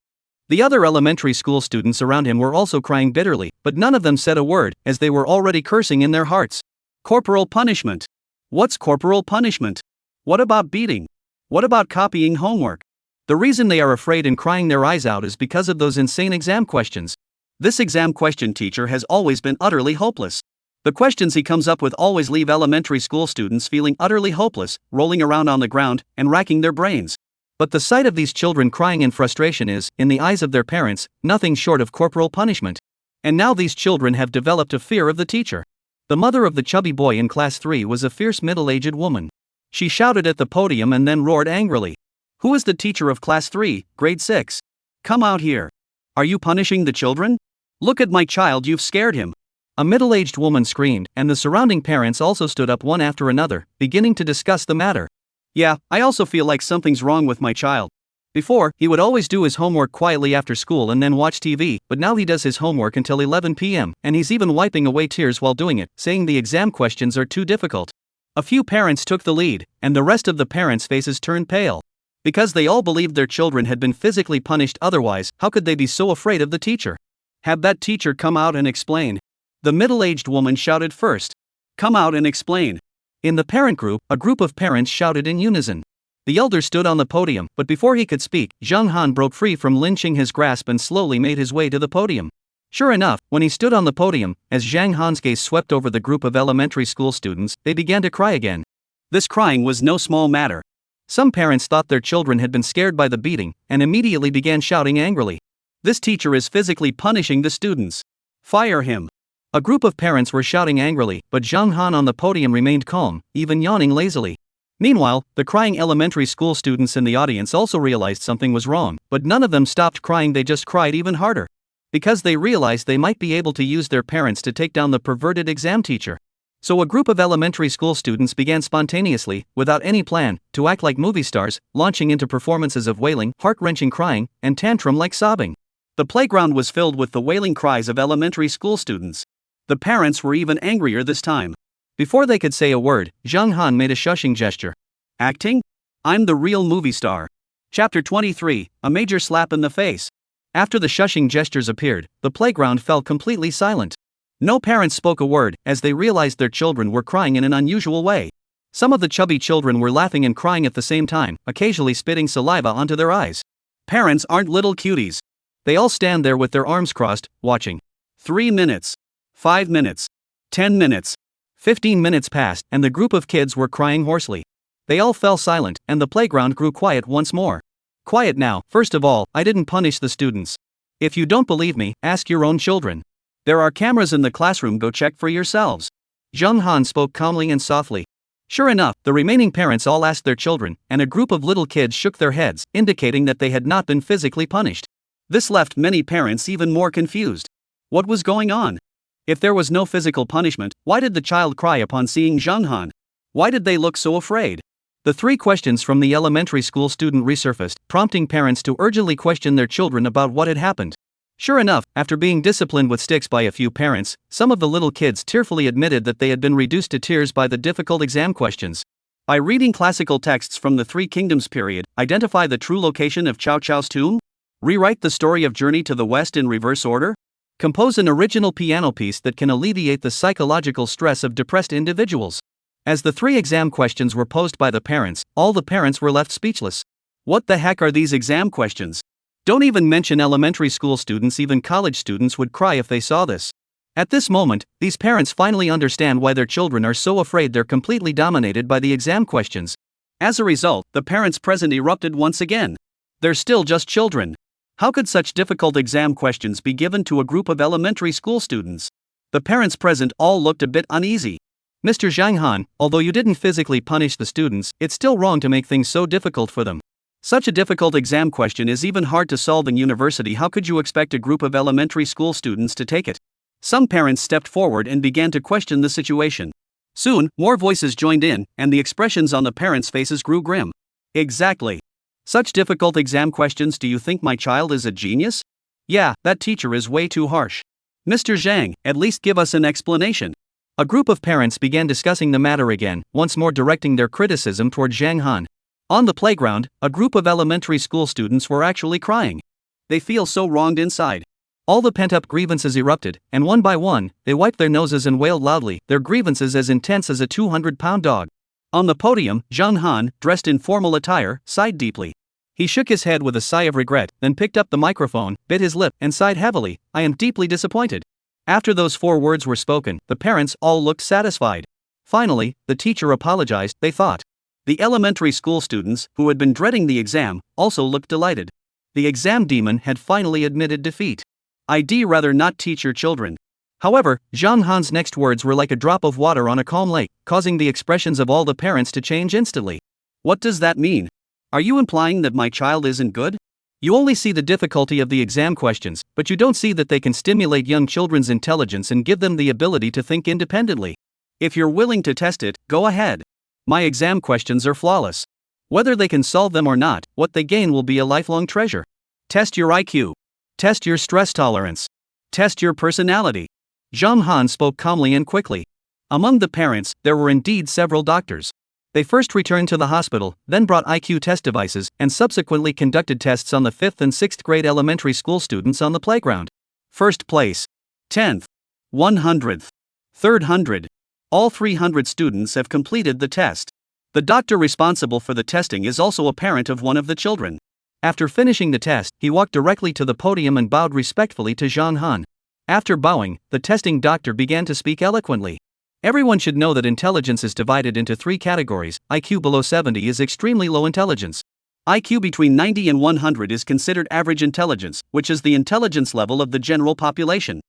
The other elementary school students around him were also crying bitterly, but none of them said a word, as they were already cursing in their hearts. Corporal punishment. What's corporal punishment? What about beating? What about copying homework? The reason they are afraid and crying their eyes out is because of those insane exam questions. This exam question teacher has always been utterly hopeless. The questions he comes up with always leave elementary school students feeling utterly hopeless, rolling around on the ground, and racking their brains. But the sight of these children crying in frustration is, in the eyes of their parents, nothing short of corporal punishment. And now these children have developed a fear of the teacher. The mother of the chubby boy in class 3 was a fierce middle-aged woman. She shouted at the podium and then roared angrily. "Who is the teacher of class 3, grade 6? Come out here. Are you punishing the children? Look at my child, you've scared him." A middle-aged woman screamed, and the surrounding parents also stood up one after another, beginning to discuss the matter. "Yeah, I also feel like something's wrong with my child. Before, he would always do his homework quietly after school and then watch TV, but now he does his homework until 11 p.m., and he's even wiping away tears while doing it, saying the exam questions are too difficult." A few parents took the lead, and the rest of the parents' faces turned pale. Because they all believed their children had been physically punished otherwise, how could they be so afraid of the teacher? "Have that teacher come out and explain." The middle-aged woman shouted first. "Come out and explain." In the parent group, a group of parents shouted in unison. The elder stood on the podium, but before he could speak, Zhang Han broke free from lynching his grasp and slowly made his way to the podium. Sure enough, when he stood on the podium, as Zhang Han's gaze swept over the group of elementary school students, they began to cry again. This crying was no small matter. Some parents thought their children had been scared by the beating, and immediately began shouting angrily. "This teacher is physically punishing the students. Fire him." A group of parents were shouting angrily, but Zhang Han on the podium remained calm, even yawning lazily. Meanwhile, the crying elementary school students in the audience also realized something was wrong, but none of them stopped crying, they just cried even harder. Because they realized they might be able to use their parents to take down the perverted exam teacher. So a group of elementary school students began spontaneously, without any plan, to act like movie stars, launching into performances of wailing, heart-wrenching crying, and tantrum-like sobbing. The playground was filled with the wailing cries of elementary school students. The parents were even angrier this time. Before they could say a word, Zhang Han made a shushing gesture. Acting? I'm the real movie star. Chapter 23, A Major Slap in the Face. After the shushing gestures appeared, the playground fell completely silent. No parents spoke a word, as they realized their children were crying in an unusual way. Some of the chubby children were laughing and crying at the same time, occasionally spitting saliva onto their eyes. Parents aren't little cuties. They all stand there with their arms crossed, watching. 3 minutes. 5 minutes. 10 minutes. 15 minutes passed, and the group of kids were crying hoarsely. They all fell silent, and the playground grew quiet once more. Quiet now. First of all, I didn't punish the students. If you don't believe me, ask your own children. There are cameras in the classroom, go check for yourselves. Zhang Han spoke calmly and softly. Sure enough, the remaining parents all asked their children, and a group of little kids shook their heads, indicating that they had not been physically punished. This left many parents even more confused. What was going on? If there was no physical punishment, why did the child cry upon seeing Zhang Han? Why did they look so afraid? The 3 questions from the elementary school student resurfaced, prompting parents to urgently question their children about what had happened. Sure enough, after being disciplined with sticks by a few parents, some of the little kids tearfully admitted that they had been reduced to tears by the difficult exam questions. By reading classical texts from the Three Kingdoms period, identify the true location of Cao Cao's tomb? Rewrite the story of Journey to the West in reverse order? Compose an original piano piece that can alleviate the psychological stress of depressed individuals. As the 3 exam questions were posed by the parents, all the parents were left speechless. What the heck are these exam questions? Don't even mention elementary school students, even college students would cry if they saw this. At this moment, these parents finally understand why their children are so afraid they're completely dominated by the exam questions. As a result, the parents present erupted once again. They're still just children. How could such difficult exam questions be given to a group of elementary school students? The parents present all looked a bit uneasy. Mr. Zhang Han, although you didn't physically punish the students, it's still wrong to make things so difficult for them. Such a difficult exam question is even hard to solve in university. How could you expect a group of elementary school students to take it? Some parents stepped forward and began to question the situation. Soon, more voices joined in, and the expressions on the parents' faces grew grim. Exactly. Such difficult exam questions. Do you think my child is a genius? Yeah, that teacher is way too harsh. Mr. Zhang, at least give us an explanation. A group of parents began discussing the matter again, once more directing their criticism toward Zhang Han. On the playground, a group of elementary school students were actually crying. They feel so wronged inside. All the pent-up grievances erupted, and one by one, they wiped their noses and wailed loudly, their grievances as intense as a 200-pound dog. On the podium, Zhang Han, dressed in formal attire, sighed deeply. He shook his head with a sigh of regret, then picked up the microphone, bit his lip, and sighed heavily. I am deeply disappointed. After those 4 words were spoken, the parents all looked satisfied. Finally, the teacher apologized, they thought. The elementary school students, who had been dreading the exam, also looked delighted. The exam demon had finally admitted defeat. I'd rather not teach your children. However, Zhang Han's next words were like a drop of water on a calm lake, causing the expressions of all the parents to change instantly. What does that mean? Are you implying that my child isn't good? You only see the difficulty of the exam questions, but you don't see that they can stimulate young children's intelligence and give them the ability to think independently. If you're willing to test it, go ahead. My exam questions are flawless. Whether they can solve them or not, what they gain will be a lifelong treasure. Test your IQ. Test your stress tolerance. Test your personality. Zhang Han spoke calmly and quickly. Among the parents, there were indeed several doctors. They first returned to the hospital, then brought IQ test devices, and subsequently conducted tests on the 5th and 6th grade elementary school students on the playground. First place. 10th. 100th. 300. All 300 students have completed the test. The doctor responsible for the testing is also a parent of one of the children. After finishing the test, he walked directly to the podium and bowed respectfully to Zhang Han. After bowing, the testing doctor began to speak eloquently. Everyone should know that intelligence is divided into 3 categories. IQ below 70 is extremely low intelligence. IQ between 90 and 100 is considered average intelligence, which is the intelligence level of the general population.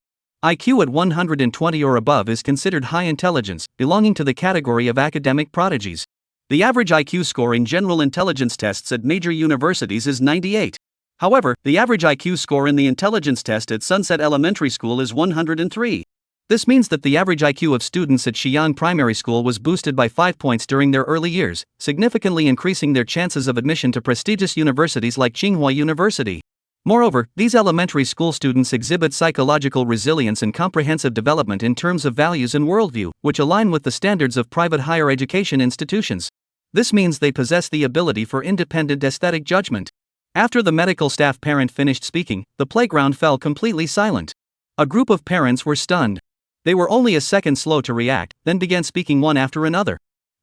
IQ at 120 or above is considered high intelligence, belonging to the category of academic prodigies. The average IQ score in general intelligence tests at major universities is 98. However, the average IQ score in the intelligence test at Sunset Elementary School is 103. This means that the average IQ of students at Xi'an Primary School was boosted by 5 points during their early years, significantly increasing their chances of admission to prestigious universities like Tsinghua University. Moreover, these elementary school students exhibit psychological resilience and comprehensive development in terms of values and worldview, which align with the standards of private higher education institutions. This means they possess the ability for independent aesthetic judgment. After the medical staff parent finished speaking, the playground fell completely silent. A group of parents were stunned. They were only a second slow to react, then began speaking one after another.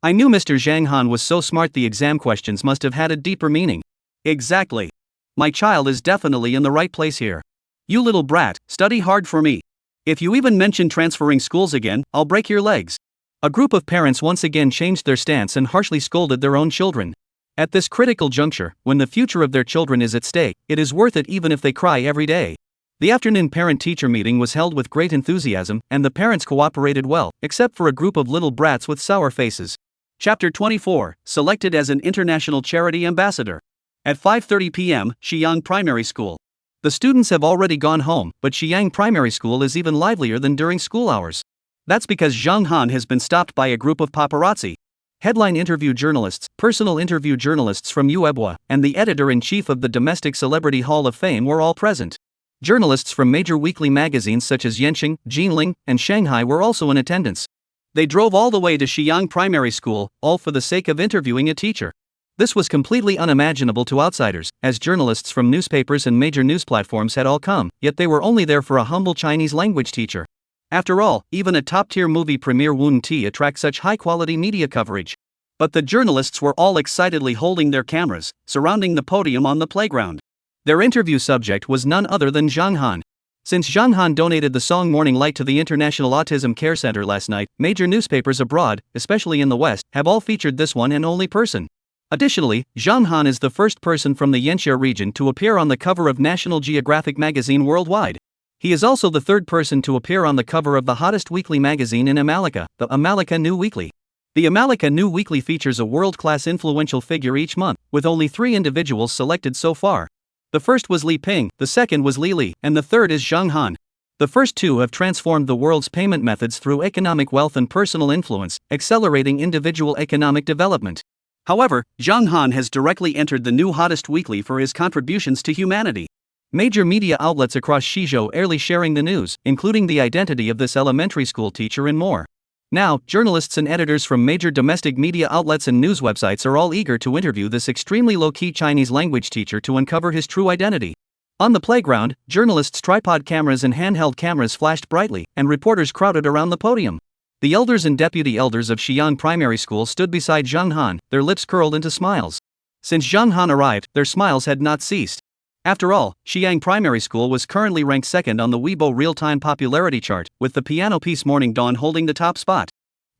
I knew Mr. Zhang Han was so smart the exam questions must have had a deeper meaning. Exactly. My child is definitely in the right place here. You little brat, study hard for me. If you even mention transferring schools again, I'll break your legs. A group of parents once again changed their stance and harshly scolded their own children. At this critical juncture, when the future of their children is at stake, it is worth it even if they cry every day. The afternoon parent-teacher meeting was held with great enthusiasm, and the parents cooperated well, except for a group of little brats with sour faces. Chapter 24, selected as an international charity ambassador. At 5:30 p.m., Shiyang Primary School. The students have already gone home, but Shiyang Primary School is even livelier than during school hours. That's because Zhang Han has been stopped by a group of paparazzi. Headline interview journalists, personal interview journalists from Yuebwa, and the editor-in-chief of the Domestic Celebrity Hall of Fame were all present. Journalists from major weekly magazines such as Yanxing, Jinling, and Shanghai were also in attendance. They drove all the way to Shiyang Primary School, all for the sake of interviewing a teacher. This was completely unimaginable to outsiders, as journalists from newspapers and major news platforms had all come, yet they were only there for a humble Chinese language teacher. After all, even a top-tier movie premiere wouldn't attract such high-quality media coverage. But the journalists were all excitedly holding their cameras, surrounding the podium on the playground. Their interview subject was none other than Zhang Han. Since Zhang Han donated the song Morning Light to the International Autism Care Center last night, major newspapers abroad, especially in the West, have all featured this one and only person. Additionally, Zhang Han is the first person from the Yanxia region to appear on the cover of National Geographic magazine worldwide. He is also the third person to appear on the cover of the hottest weekly magazine in America, the America New Weekly. The America New Weekly features a world-class influential figure each month, with only 3 individuals selected so far. The first was Li Ping, the second was Li Li, and the third is Zhang Han. The first two have transformed the world's payment methods through economic wealth and personal influence, accelerating individual economic development. However, Zhang Han has directly entered the new hottest weekly for his contributions to humanity. Major media outlets across Shizhou early sharing the news, including the identity of this elementary school teacher and more. Now, journalists and editors from major domestic media outlets and news websites are all eager to interview this extremely low-key Chinese language teacher to uncover his true identity. On the playground, journalists' tripod cameras and handheld cameras flashed brightly, and reporters crowded around the podium. The elders and deputy elders of Shiyang Primary School stood beside Zhang Han, their lips curled into smiles. Since Zhang Han arrived, their smiles had not ceased. After all, Shiyang Primary School was currently ranked second on the Weibo real-time popularity chart, with the piano piece Morning Dawn holding the top spot.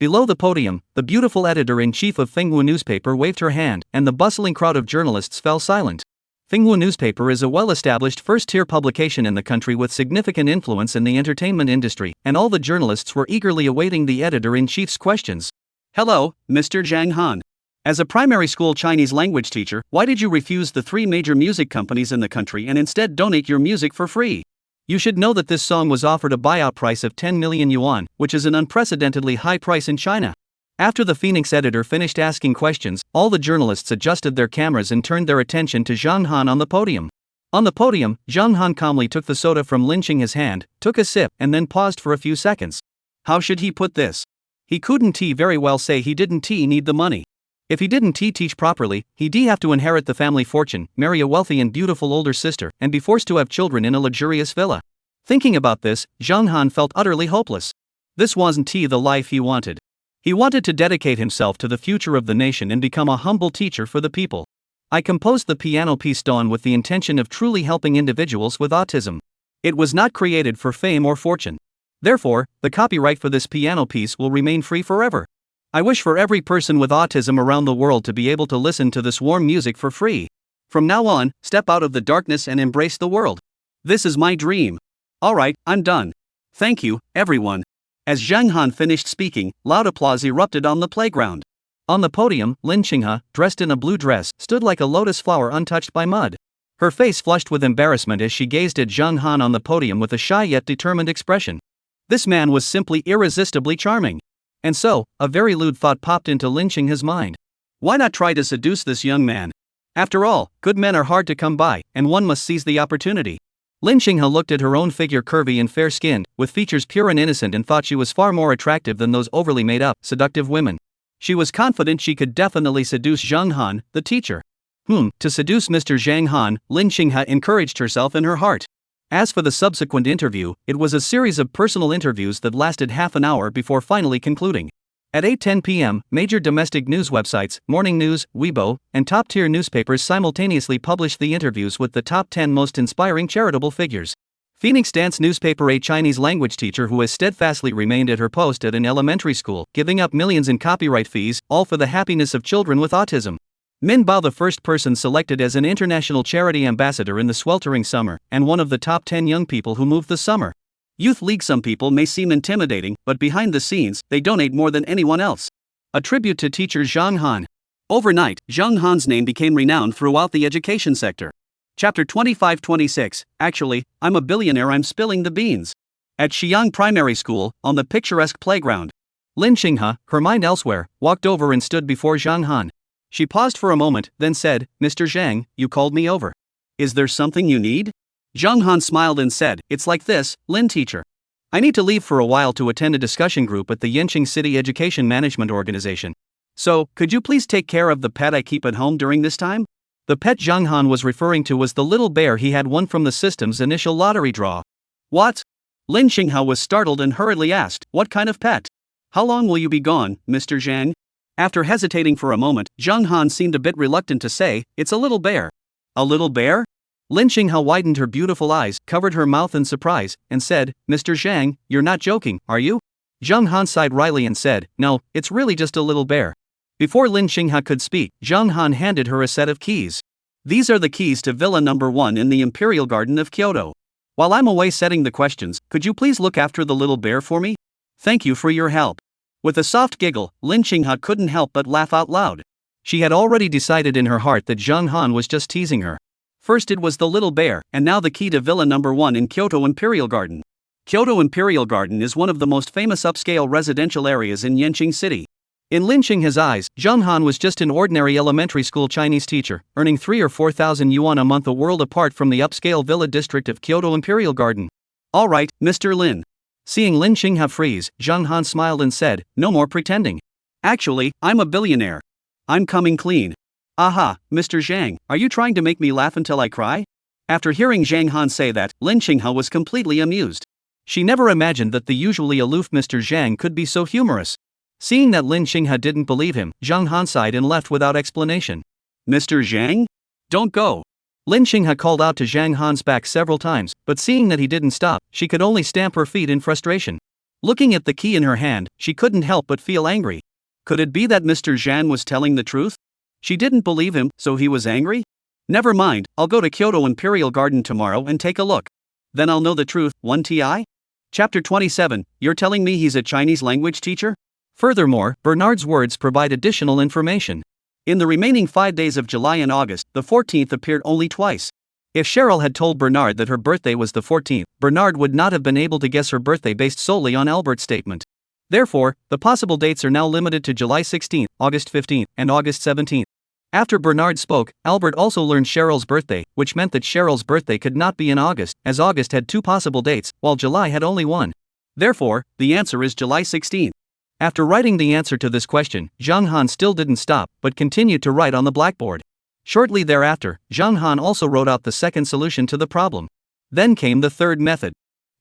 Below the podium, the beautiful editor-in-chief of Finghua newspaper waved her hand, and the bustling crowd of journalists fell silent. Finghua newspaper is a well-established first-tier publication in the country with significant influence in the entertainment industry, and all the journalists were eagerly awaiting the editor-in-chief's questions. Hello, Mr. Zhang Han. As a primary school Chinese language teacher, why did you refuse the 3 major music companies in the country and instead donate your music for free? You should know that this song was offered a buyout price of 10 million yuan, which is an unprecedentedly high price in China. After the Phoenix editor finished asking questions, all the journalists adjusted their cameras and turned their attention to Zhang Han on the podium. On the podium, Zhang Han calmly took the soda from Lin Qing's hand, took a sip, and then paused for a few seconds. How should he put this? He couldn't very well say he didn't need the money. If he didn't teach properly, he'd have to inherit the family fortune, marry a wealthy and beautiful older sister, and be forced to have children in a luxurious villa. Thinking about this, Zhang Han felt utterly hopeless. This wasn't the life he wanted. He wanted to dedicate himself to the future of the nation and become a humble teacher for the people. I composed the piano piece Dawn with the intention of truly helping individuals with autism. It was not created for fame or fortune. Therefore, the copyright for this piano piece will remain free forever. I wish for every person with autism around the world to be able to listen to this warm music for free. From now on, step out of the darkness and embrace the world. This is my dream. Alright, I'm done. Thank you, everyone. As Zhang Han finished speaking, loud applause erupted on the playground. On the podium, Lin Qinghe, dressed in a blue dress, stood like a lotus flower untouched by mud. Her face flushed with embarrassment as she gazed at Zhang Han on the podium with a shy yet determined expression. This man was simply irresistibly charming. And so, a very lewd thought popped into Lin Qinghe's mind. Why not try to seduce this young man? After all, good men are hard to come by, and one must seize the opportunity. Lin Xinghe looked at her own figure, curvy and fair-skinned, with features pure and innocent, and thought she was far more attractive than those overly made-up, seductive women. She was confident she could definitely seduce Zhang Han, the teacher. To seduce Mr. Zhang Han, Lin Xinghe encouraged herself in her heart. As for the subsequent interview, it was a series of personal interviews that lasted half an hour before finally concluding. At 8:10 p.m., major domestic news websites, Morning News, Weibo, and top-tier newspapers simultaneously published the interviews with the top 10 most inspiring charitable figures. Phoenix Dance newspaper: a Chinese language teacher who has steadfastly remained at her post at an elementary school, giving up millions in copyright fees, all for the happiness of children with autism. Min Bao, the first person selected as an international charity ambassador in the sweltering summer, and one of the top 10 young people who moved the summer. Youth League. Some people may seem intimidating, but behind the scenes, they donate more than anyone else. A tribute to teacher Zhang Han. Overnight, Zhang Han's name became renowned throughout the education sector. Chapter 25-26, actually, I'm a billionaire, I'm spilling the beans. At Xiang Primary School, on the picturesque playground, Lin Xinghe, her mind elsewhere, walked over and stood before Zhang Han. She paused for a moment, then said, "Mr. Zhang, you called me over. Is there something you need?" Zhang Han smiled and said, "It's like this, Lin teacher. I need to leave for a while to attend a discussion group at the Yanqing City Education Management Organization. So, could you please take care of the pet I keep at home during this time?" The pet Zhang Han was referring to was the little bear he had won from the system's initial lottery draw. What? Lin Xinghe was startled and hurriedly asked, "What kind of pet? How long will you be gone, Mr. Zhang?" After hesitating for a moment, Zhang Han seemed a bit reluctant to say, "It's a little bear." "A little bear?" Lin Xinghe widened her beautiful eyes, covered her mouth in surprise, and said, "Mr. Zhang, you're not joking, are you?" Zhang Han sighed wryly and said, "No, it's really just a little bear." Before Lin Xinghe could speak, Zhang Han handed her a set of keys. "These are the keys to Villa Number 1 in the Imperial Garden of Kyoto. While I'm away setting the questions, could you please look after the little bear for me? Thank you for your help." With a soft giggle, Lin Xinghe couldn't help but laugh out loud. She had already decided in her heart that Zhang Han was just teasing her. First it was the little bear, and now the key to Villa Number 1 in Kyoto Imperial Garden. Kyoto Imperial Garden is one of the most famous upscale residential areas in Yanqing City. In Lin Xinghe's eyes, Zhang Han was just an ordinary elementary school Chinese teacher, earning 3,000 or 4,000 yuan a month, a world apart from the upscale villa district of Kyoto Imperial Garden. "All right, Mr. Lin." Seeing Lin Xinghe freeze, Zhang Han smiled and said, "No more pretending. Actually, I'm a billionaire. I'm coming clean." "Aha, Mr. Zhang, are you trying to make me laugh until I cry?" After hearing Zhang Han say that, Lin Xinghe was completely amused. She never imagined that the usually aloof Mr. Zhang could be so humorous. Seeing that Lin Xinghe didn't believe him, Zhang Han sighed and left without explanation. "Mr. Zhang? Don't go." Lin Xinghe called out to Zhang Han's back several times, but seeing that he didn't stop, she could only stamp her feet in frustration. Looking at the key in her hand, she couldn't help but feel angry. Could it be that Mr. Zhang was telling the truth? She didn't believe him, so he was angry? Never mind, I'll go to Kyoto Imperial Garden tomorrow and take a look. Then I'll know the truth, 1ti? Chapter 27, you're telling me he's a Chinese language teacher? Furthermore, Bernard's words provide additional information. In the remaining 5 days of July and August, the 14th appeared only twice. If Cheryl had told Bernard that her birthday was the 14th, Bernard would not have been able to guess her birthday based solely on Albert's statement. Therefore, the possible dates are now limited to July 16th, August 15th, and August 17th. After Bernard spoke, Albert also learned Cheryl's birthday, which meant that Cheryl's birthday could not be in August, as August had 2 possible dates, while July had only 1. Therefore, the answer is July 16th. After writing the answer to this question, Zhang Han still didn't stop, but continued to write on the blackboard. Shortly thereafter, Zhang Han also wrote out the second solution to the problem. Then came the third method,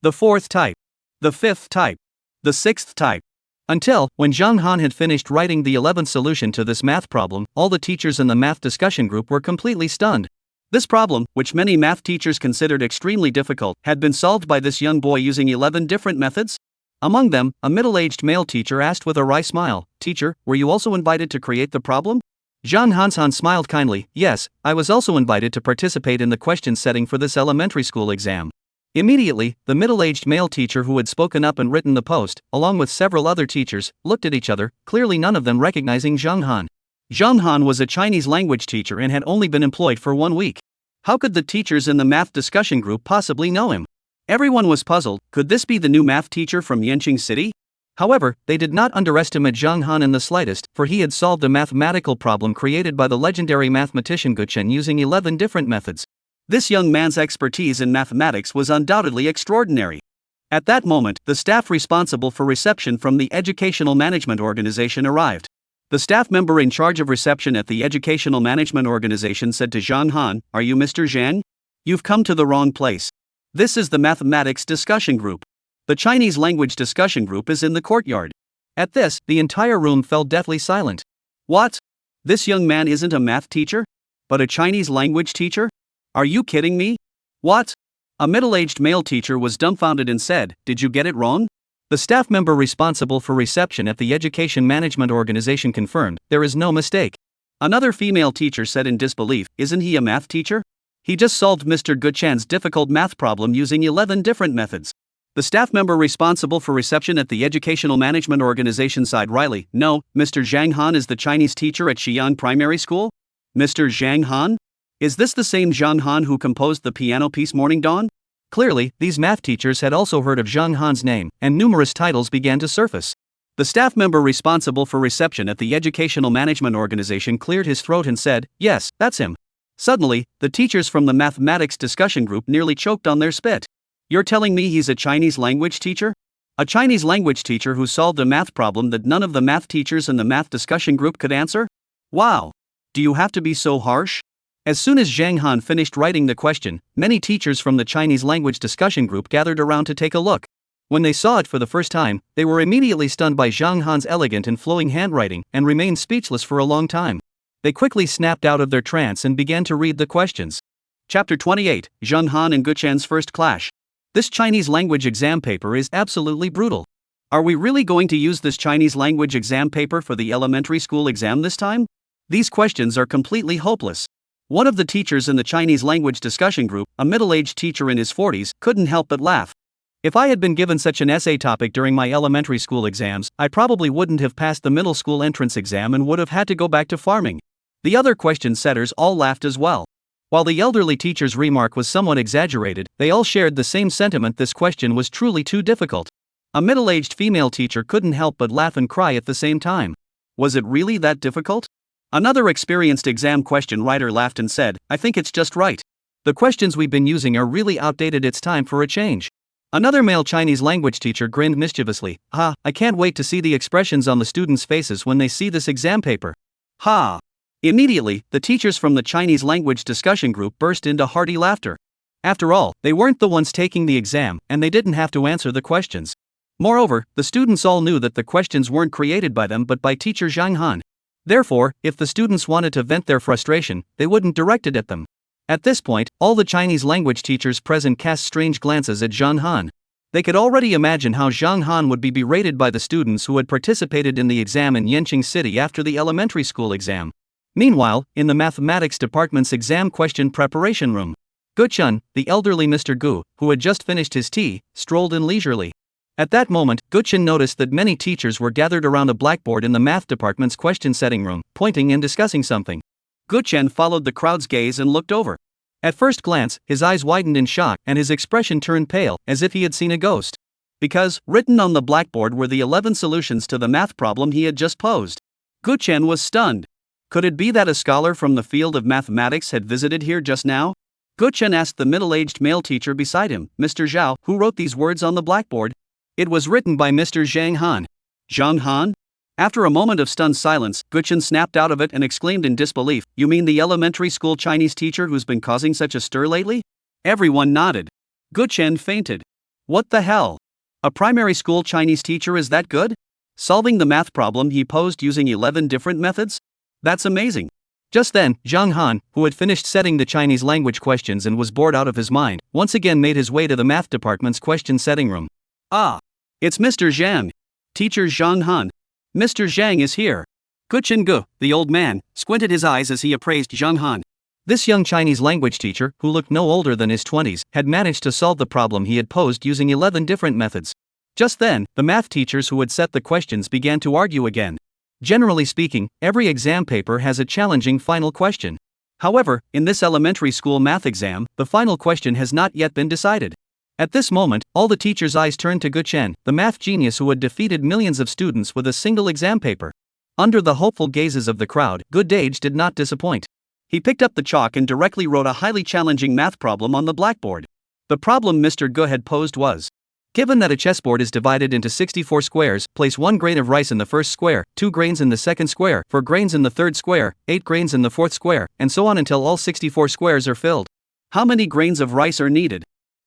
the fourth type, the fifth type, the sixth type. Until, when Zhang Han had finished writing the 11th solution to this math problem, all the teachers in the math discussion group were completely stunned. This problem, which many math teachers considered extremely difficult, had been solved by this young boy using 11 different methods. Among them, a middle-aged male teacher asked with a wry smile, "Teacher, were you also invited to create the problem?" Zhang Han smiled kindly, "Yes, I was also invited to participate in the question setting for this elementary school exam." Immediately, the middle-aged male teacher who had spoken up and written the post, along with several other teachers, looked at each other, clearly none of them recognizing Zhang Han. Zhang Han was a Chinese language teacher and had only been employed for 1 week. How could the teachers in the math discussion group possibly know him? Everyone was puzzled. Could this be the new math teacher from Yanqing City? However, they did not underestimate Zhang Han in the slightest, for he had solved a mathematical problem created by the legendary mathematician Gu Chen using 11 different methods. This young man's expertise in mathematics was undoubtedly extraordinary. At that moment, the staff responsible for reception from the Educational Management Organization arrived. The staff member in charge of reception at the Educational Management Organization said to Zhang Han, "Are you Mr. Zhang? You've come to the wrong place. This is the mathematics discussion group. The Chinese language discussion group is in the courtyard." At this, the entire room fell deathly silent. What? This young man isn't a math teacher? But a Chinese language teacher? Are you kidding me? What? A middle-aged male teacher was dumbfounded and said, "Did you get it wrong?" The staff member responsible for reception at the Education Management Organization confirmed, "There is no mistake." Another female teacher said in disbelief, "Isn't he a math teacher? He just solved Mr. Gu Chan's difficult math problem using 11 different methods." The staff member responsible for reception at the Educational Management Organization sighed wryly, "No, Mr. Zhang Han is the Chinese teacher at Xi'an Primary School?" Mr. Zhang Han? Is this the same Zhang Han who composed the piano piece Morning Dawn? Clearly, these math teachers had also heard of Zhang Han's name, and numerous titles began to surface. The staff member responsible for reception at the Educational Management Organization cleared his throat and said, "Yes, that's him." Suddenly, the teachers from the mathematics discussion group nearly choked on their spit. "You're telling me he's a Chinese language teacher? A Chinese language teacher who solved a math problem that none of the math teachers in the math discussion group could answer? Wow! Do you have to be so harsh?" As soon as Zhang Han finished writing the question, many teachers from the Chinese language discussion group gathered around to take a look. When they saw it for the first time, they were immediately stunned by Zhang Han's elegant and flowing handwriting and remained speechless for a long time. They quickly snapped out of their trance and began to read the questions. Chapter 28, Zhang Han and Gu Chan's First Clash. This Chinese language exam paper is absolutely brutal. Are we really going to use this Chinese language exam paper for the elementary school exam this time? These questions are completely hopeless. One of the teachers in the Chinese language discussion group, a middle-aged teacher in his 40s, couldn't help but laugh. "If I had been given such an essay topic during my elementary school exams, I probably wouldn't have passed the middle school entrance exam and would have had to go back to farming." The other question setters all laughed as well. While the elderly teacher's remark was somewhat exaggerated, they all shared the same sentiment: this question was truly too difficult. A middle-aged female teacher couldn't help but laugh and cry at the same time. Was it really that difficult? Another experienced exam question writer laughed and said, "I think it's just right. The questions we've been using are really outdated, it's time for a change." Another male Chinese language teacher grinned mischievously, "Ha, I can't wait to see the expressions on the students' faces when they see this exam paper. Ha!" Immediately, the teachers from the Chinese language discussion group burst into hearty laughter. After all, they weren't the ones taking the exam, and they didn't have to answer the questions. Moreover, the students all knew that the questions weren't created by them but by teacher Zhang Han. Therefore, if the students wanted to vent their frustration, they wouldn't direct it at them. At this point, all the Chinese language teachers present cast strange glances at Zhang Han. They could already imagine how Zhang Han would be berated by the students who had participated in the exam in Yanqing City after the elementary school exam. Meanwhile, in the mathematics department's exam question preparation room, Gu Chen, the elderly Mr. Gu, who had just finished his tea, strolled in leisurely. At that moment, Gu Chen noticed that many teachers were gathered around a blackboard in the math department's question setting room, pointing and discussing something. Gu Chen followed the crowd's gaze and looked over. At first glance, his eyes widened in shock and his expression turned pale, as if he had seen a ghost. Because, written on the blackboard were the 11 solutions to the math problem he had just posed. Gu Chen was stunned. Could it be that a scholar from the field of mathematics had visited here just now? Gu Chen asked the middle-aged male teacher beside him, "Mr. Zhao, who wrote these words on the blackboard?" It was written by Mr. Zhang Han. Zhang Han? After a moment of stunned silence, Gu Chen snapped out of it and exclaimed in disbelief, "You mean the elementary school Chinese teacher who's been causing such a stir lately?" Everyone nodded. Gu Chen fainted. What the hell? A primary school Chinese teacher is that good? Solving the math problem he posed using 11 different methods? That's amazing. Just then, Zhang Han, who had finished setting the Chinese language questions and was bored out of his mind, once again made his way to the math department's question setting room. "Ah, it's Mr. Zhang. Teacher Zhang Han. Mr. Zhang is here." Gu Chen Gu, the old man, squinted his eyes as he appraised Zhang Han. This young Chinese language teacher, who looked no older than his 20s, had managed to solve the problem he had posed using 11 different methods. Just then, the math teachers who had set the questions began to argue again. Generally speaking, every exam paper has a challenging final question. However, in this elementary school math exam, the final question has not yet been decided. At this moment, all the teachers' eyes turned to Gu Chen, the math genius who had defeated millions of students with a single exam paper. Under the hopeful gazes of the crowd, Gu Dage did not disappoint. He picked up the chalk and directly wrote a highly challenging math problem on the blackboard. The problem Mr. Gu had posed was: given that a chessboard is divided into 64 squares, place 1 grain of rice in the first square, 2 grains in the second square, 4 grains in the third square, 8 grains in the fourth square, and so on until all 64 squares are filled. How many grains of rice are needed?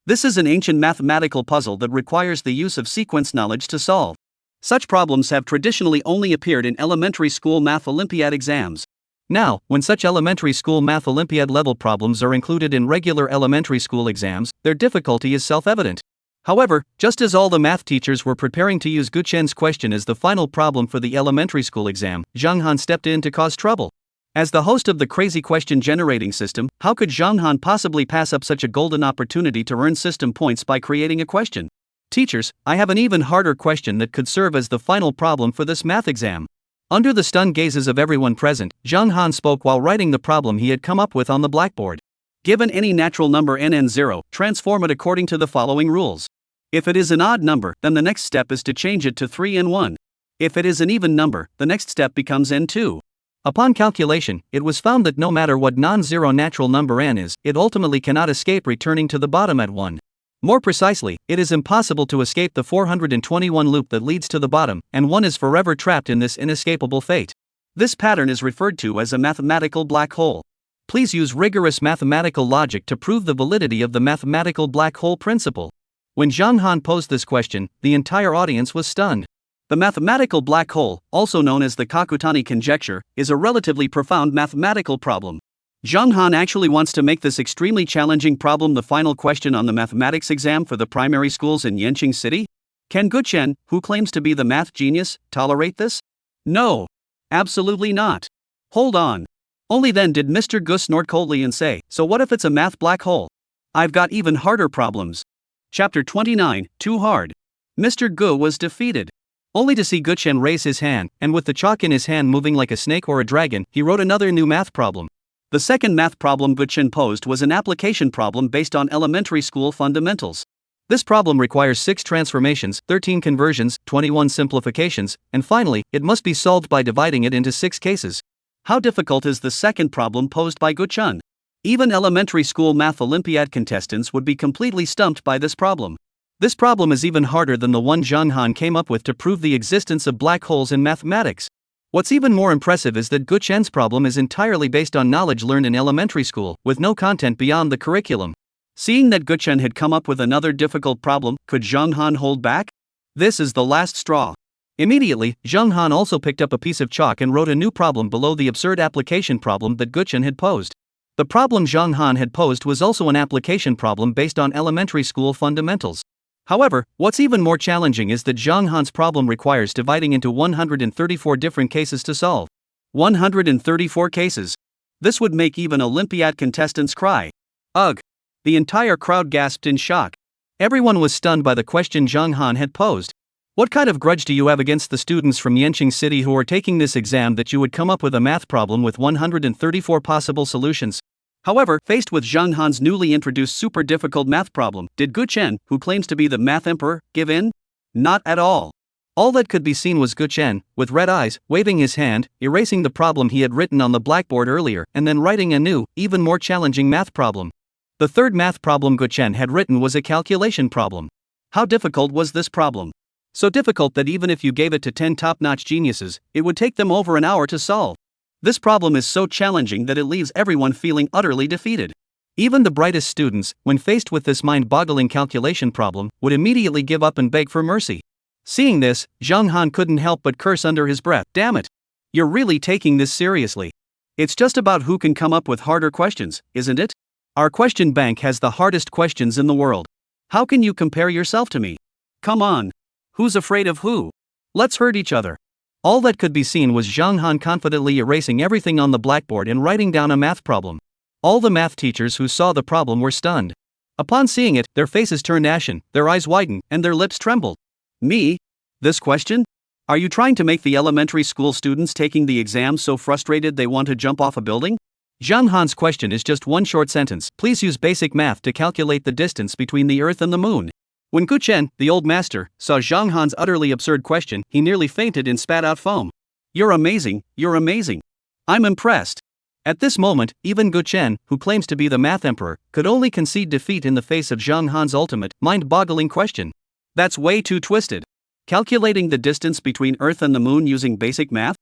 This is an ancient mathematical puzzle that requires the use of sequence knowledge to solve. Such problems have traditionally only appeared in elementary school math Olympiad exams. Now, when such elementary school math Olympiad level problems are included in regular elementary school exams, their difficulty is self-evident. However, just as all the math teachers were preparing to use Gu Chen's question as the final problem for the elementary school exam, Zhang Han stepped in to cause trouble. As the host of the crazy question generating system, how could Zhang Han possibly pass up such a golden opportunity to earn system points by creating a question? Teachers, I have an even harder question that could serve as the final problem for this math exam. Under the stunned gazes of everyone present, Zhang Han spoke while writing the problem he had come up with on the blackboard. Given any natural number n0, transform it according to the following rules. If it is an odd number, then the next step is to change it to 3n1. If it is an even number, the next step becomes n2. Upon calculation, it was found that no matter what non-zero natural number n is, it ultimately cannot escape returning to the bottom at 1. More precisely, it is impossible to escape the 421 loop that leads to the bottom, and one is forever trapped in this inescapable fate. This pattern is referred to as a mathematical black hole. Please use rigorous mathematical logic to prove the validity of the mathematical black hole principle. When Zhang Han posed this question, the entire audience was stunned. The mathematical black hole, also known as the Kakutani conjecture, is a relatively profound mathematical problem. Zhang Han actually wants to make this extremely challenging problem the final question on the mathematics exam for the primary schools in Yanqing City? Can Gu Chen, who claims to be the math genius, tolerate this? No. Absolutely not. Hold on. Only then did Mr. Gu snort coldly and say, so what if it's a math black hole? I've got even harder problems. Chapter 29, Too Hard. Mr. Gu was defeated. Only to see Gu Chen raise his hand, and with the chalk in his hand moving like a snake or a dragon, he wrote another new math problem. The second math problem Gu Chen posed was an application problem based on elementary school fundamentals. This problem requires 6 transformations, 13 conversions, 21 simplifications, and finally, it must be solved by dividing it into 6 cases. How difficult is the second problem posed by Gu Chen? Even elementary school math Olympiad contestants would be completely stumped by this problem. This problem is even harder than the one Zhang Han came up with to prove the existence of black holes in mathematics. What's even more impressive is that Gu Chen's problem is entirely based on knowledge learned in elementary school, with no content beyond the curriculum. Seeing that Gu Chen had come up with another difficult problem, could Zhang Han hold back? This is the last straw. Immediately, Zhang Han also picked up a piece of chalk and wrote a new problem below the absurd application problem that Gu Chen had posed. The problem Zhang Han had posed was also an application problem based on elementary school fundamentals. However, what's even more challenging is that Zhang Han's problem requires dividing into 134 different cases to solve. 134 cases. This would make even Olympiad contestants cry. Ugh. The entire crowd gasped in shock. Everyone was stunned by the question Zhang Han had posed. What kind of grudge do you have against the students from Yanqing City who are taking this exam that you would come up with a math problem with 134 possible solutions? However, faced with Zhang Han's newly introduced super difficult math problem, did Gu Chen, who claims to be the math emperor, give in? Not at all. All that could be seen was Gu Chen, with red eyes, waving his hand, erasing the problem he had written on the blackboard earlier, and then writing a new, even more challenging math problem. The third math problem Gu Chen had written was a calculation problem. How difficult was this problem? So difficult that even if you gave it to 10 top-notch geniuses, it would take them over an hour to solve. This problem is so challenging that it leaves everyone feeling utterly defeated. Even the brightest students, when faced with this mind-boggling calculation problem, would immediately give up and beg for mercy. Seeing this, Zhang Han couldn't help but curse under his breath. Damn it! You're really taking this seriously. It's just about who can come up with harder questions, isn't it? Our question bank has the hardest questions in the world. How can you compare yourself to me? Come on. Who's afraid of who? Let's hurt each other. All that could be seen was Zhang Han confidently erasing everything on the blackboard and writing down a math problem. All the math teachers who saw the problem were stunned. Upon seeing it, their faces turned ashen, their eyes widened, and their lips trembled. Me? This question? Are you trying to make the elementary school students taking the exam so frustrated they want to jump off a building? Zhang Han's question is just one short sentence. Please use basic math to calculate the distance between the Earth and the Moon. When Gu Chen, the old master, saw Zhang Han's utterly absurd question, he nearly fainted and spat out foam. You're amazing, you're amazing. I'm impressed. At this moment, even Gu Chen, who claims to be the math emperor, could only concede defeat in the face of Zhang Han's ultimate, mind-boggling question. That's way too twisted. Calculating the distance between Earth and the Moon using basic math?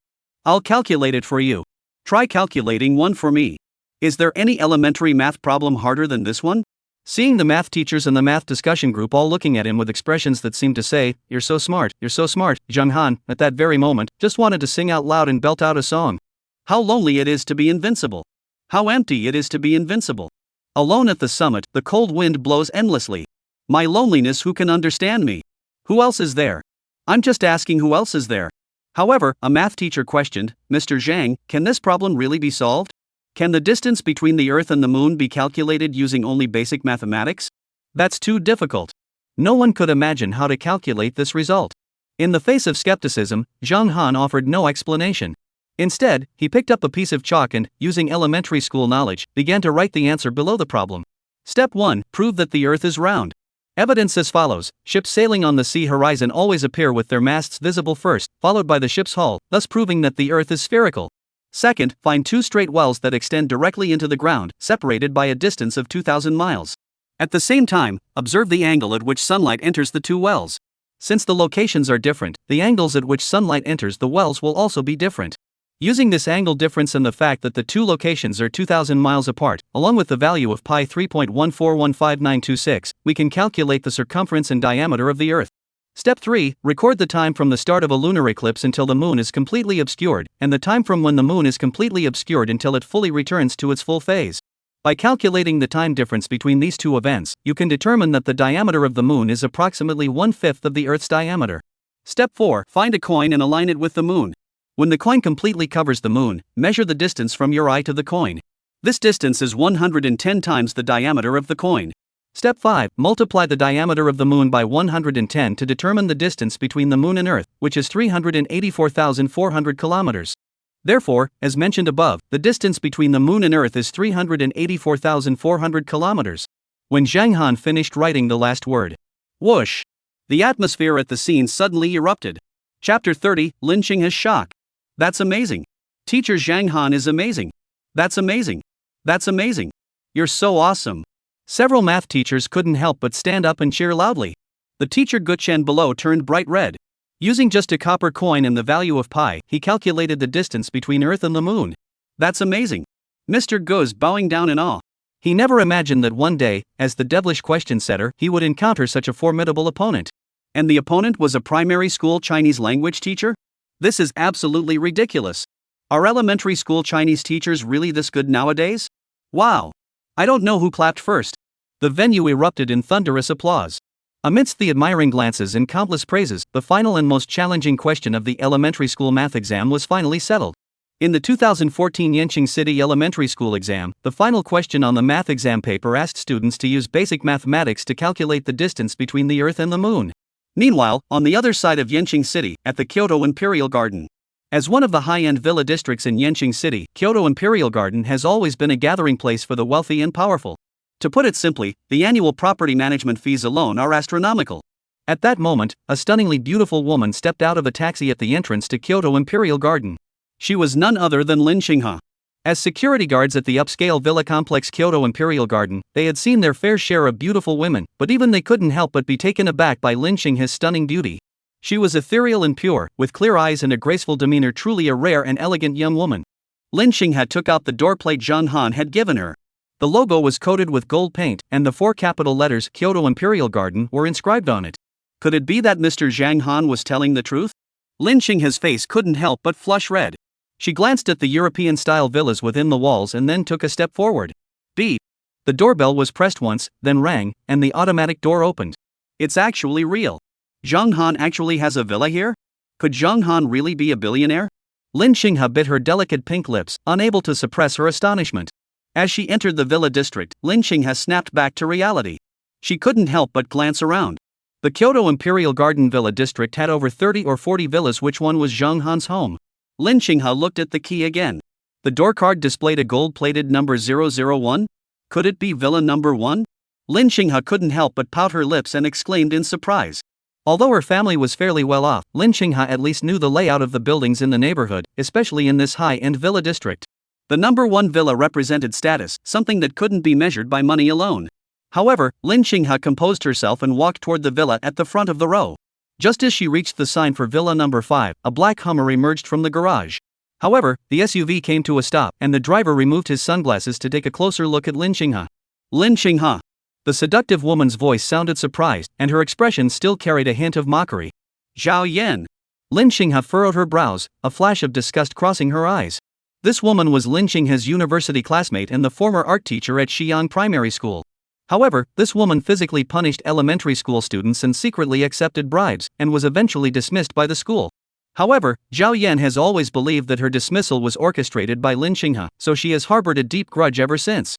I'll calculate it for you. Try calculating one for me. Is there any elementary math problem harder than this one? Seeing the math teachers and the math discussion group all looking at him with expressions that seemed to say, you're so smart, Zhang Han, at that very moment, just wanted to sing out loud and belt out a song. How lonely it is to be invincible. How empty it is to be invincible. Alone at the summit, the cold wind blows endlessly. My loneliness, who can understand me? Who else is there? I'm just asking who else is there. However, a math teacher questioned, Mr. Zhang, can this problem really be solved? Can the distance between the Earth and the Moon be calculated using only basic mathematics? That's too difficult. No one could imagine how to calculate this result. In the face of skepticism, Zhang Han offered no explanation. Instead, he picked up a piece of chalk and, using elementary school knowledge, began to write the answer below the problem. Step 1. Prove that the Earth is round. Evidence as follows: ships sailing on the sea horizon always appear with their masts visible first, followed by the ship's hull, thus proving that the Earth is spherical. Second, find two straight wells that extend directly into the ground, separated by a distance of 2,000 miles. At the same time, observe the angle at which sunlight enters the two wells. Since the locations are different, the angles at which sunlight enters the wells will also be different. Using this angle difference and the fact that the two locations are 2,000 miles apart, along with the value of pi 3.1415926, we can calculate the circumference and diameter of the Earth. Step 3. Record the time from the start of a lunar eclipse until the Moon is completely obscured, and the time from when the Moon is completely obscured until it fully returns to its full phase. By calculating the time difference between these two events, you can determine that the diameter of the Moon is approximately 1/5 of the Earth's diameter. Step 4. Find a coin and align it with the Moon. When the coin completely covers the Moon, measure the distance from your eye to the coin. This distance is 110 times the diameter of the coin. Step 5. Multiply the diameter of the Moon by 110 to determine the distance between the Moon and Earth, which is 384,400 kilometers. Therefore, as mentioned above, the distance between the Moon and Earth is 384,400 kilometers. When Zhang Han finished writing the last word, whoosh! The atmosphere at the scene suddenly erupted. Chapter 30, Lynching has shock. That's amazing. Teacher Zhang Han is amazing. That's amazing. That's amazing. You're so awesome. Several math teachers couldn't help but stand up and cheer loudly. The teacher Gu Chen below turned bright red. Using just a copper coin and the value of pi, he calculated the distance between Earth and the Moon. That's amazing. Mr. Gu's bowing down in awe. He never imagined that one day, as the devilish question setter, he would encounter such a formidable opponent. And the opponent was a primary school Chinese language teacher? This is absolutely ridiculous. Are elementary school Chinese teachers really this good nowadays? Wow! I don't know who clapped first. The venue erupted in thunderous applause. Amidst the admiring glances and countless praises, the final and most challenging question of the elementary school math exam was finally settled. In the 2014 Yanqing City Elementary School exam, the final question on the math exam paper asked students to use basic mathematics to calculate the distance between the Earth and the Moon. Meanwhile, on the other side of Yanqing City, at the Kyoto Imperial Garden. As one of the high-end villa districts in Yanqing City, Kyoto Imperial Garden has always been a gathering place for the wealthy and powerful. To put it simply, the annual property management fees alone are astronomical. At that moment, a stunningly beautiful woman stepped out of a taxi at the entrance to Kyoto Imperial Garden. She was none other than Lin Xinghe. As security guards at the upscale villa complex Kyoto Imperial Garden, they had seen their fair share of beautiful women, but even they couldn't help but be taken aback by Lin Xinghe's stunning beauty. She was ethereal and pure, with clear eyes and a graceful demeanor, truly a rare and elegant young woman. Lin Xinghe took out the door plate Zhang Han had given her. The logo was coated with gold paint, and the 4 capital letters Kyoto Imperial Garden were inscribed on it. Could it be that Mr. Zhang Han was telling the truth? Lin Xinghe's face couldn't help but flush red. She glanced at the European-style villas within the walls and then took a step forward. Beep! The doorbell was pressed once, then rang, and the automatic door opened. It's actually real. Zhang Han actually has a villa here? Could Zhang Han really be a billionaire? Lin Xinghe bit her delicate pink lips, unable to suppress her astonishment. As she entered the villa district, Lin Xinghe snapped back to reality. She couldn't help but glance around. The Kyoto Imperial Garden Villa District had over 30 or 40 villas. Which one was Zhang Han's home? Lin Xinghe looked at the key again. The door card displayed a gold-plated number 001? Could it be villa number 1? Lin Xinghe couldn't help but pout her lips and exclaimed in surprise. Although her family was fairly well off, Lin Xinghe at least knew the layout of the buildings in the neighborhood, especially in this high-end villa district. The number 1 villa represented status, something that couldn't be measured by money alone. However, Lin Xinghe composed herself and walked toward the villa at the front of the row. Just as she reached the sign for villa number 5, a black Hummer emerged from the garage. However, the SUV came to a stop, and the driver removed his sunglasses to take a closer look at Lin Xinghe. Lin Xinghe. The seductive woman's voice sounded surprised, and her expression still carried a hint of mockery. Zhao Yan. Lin Xinghe furrowed her brows, a flash of disgust crossing her eyes. This woman was Lin Xinghe's university classmate and the former art teacher at Xi'an Primary School. However, this woman physically punished elementary school students and secretly accepted bribes, and was eventually dismissed by the school. However, Zhao Yan has always believed that her dismissal was orchestrated by Lin Xinghe, so she has harbored a deep grudge ever since.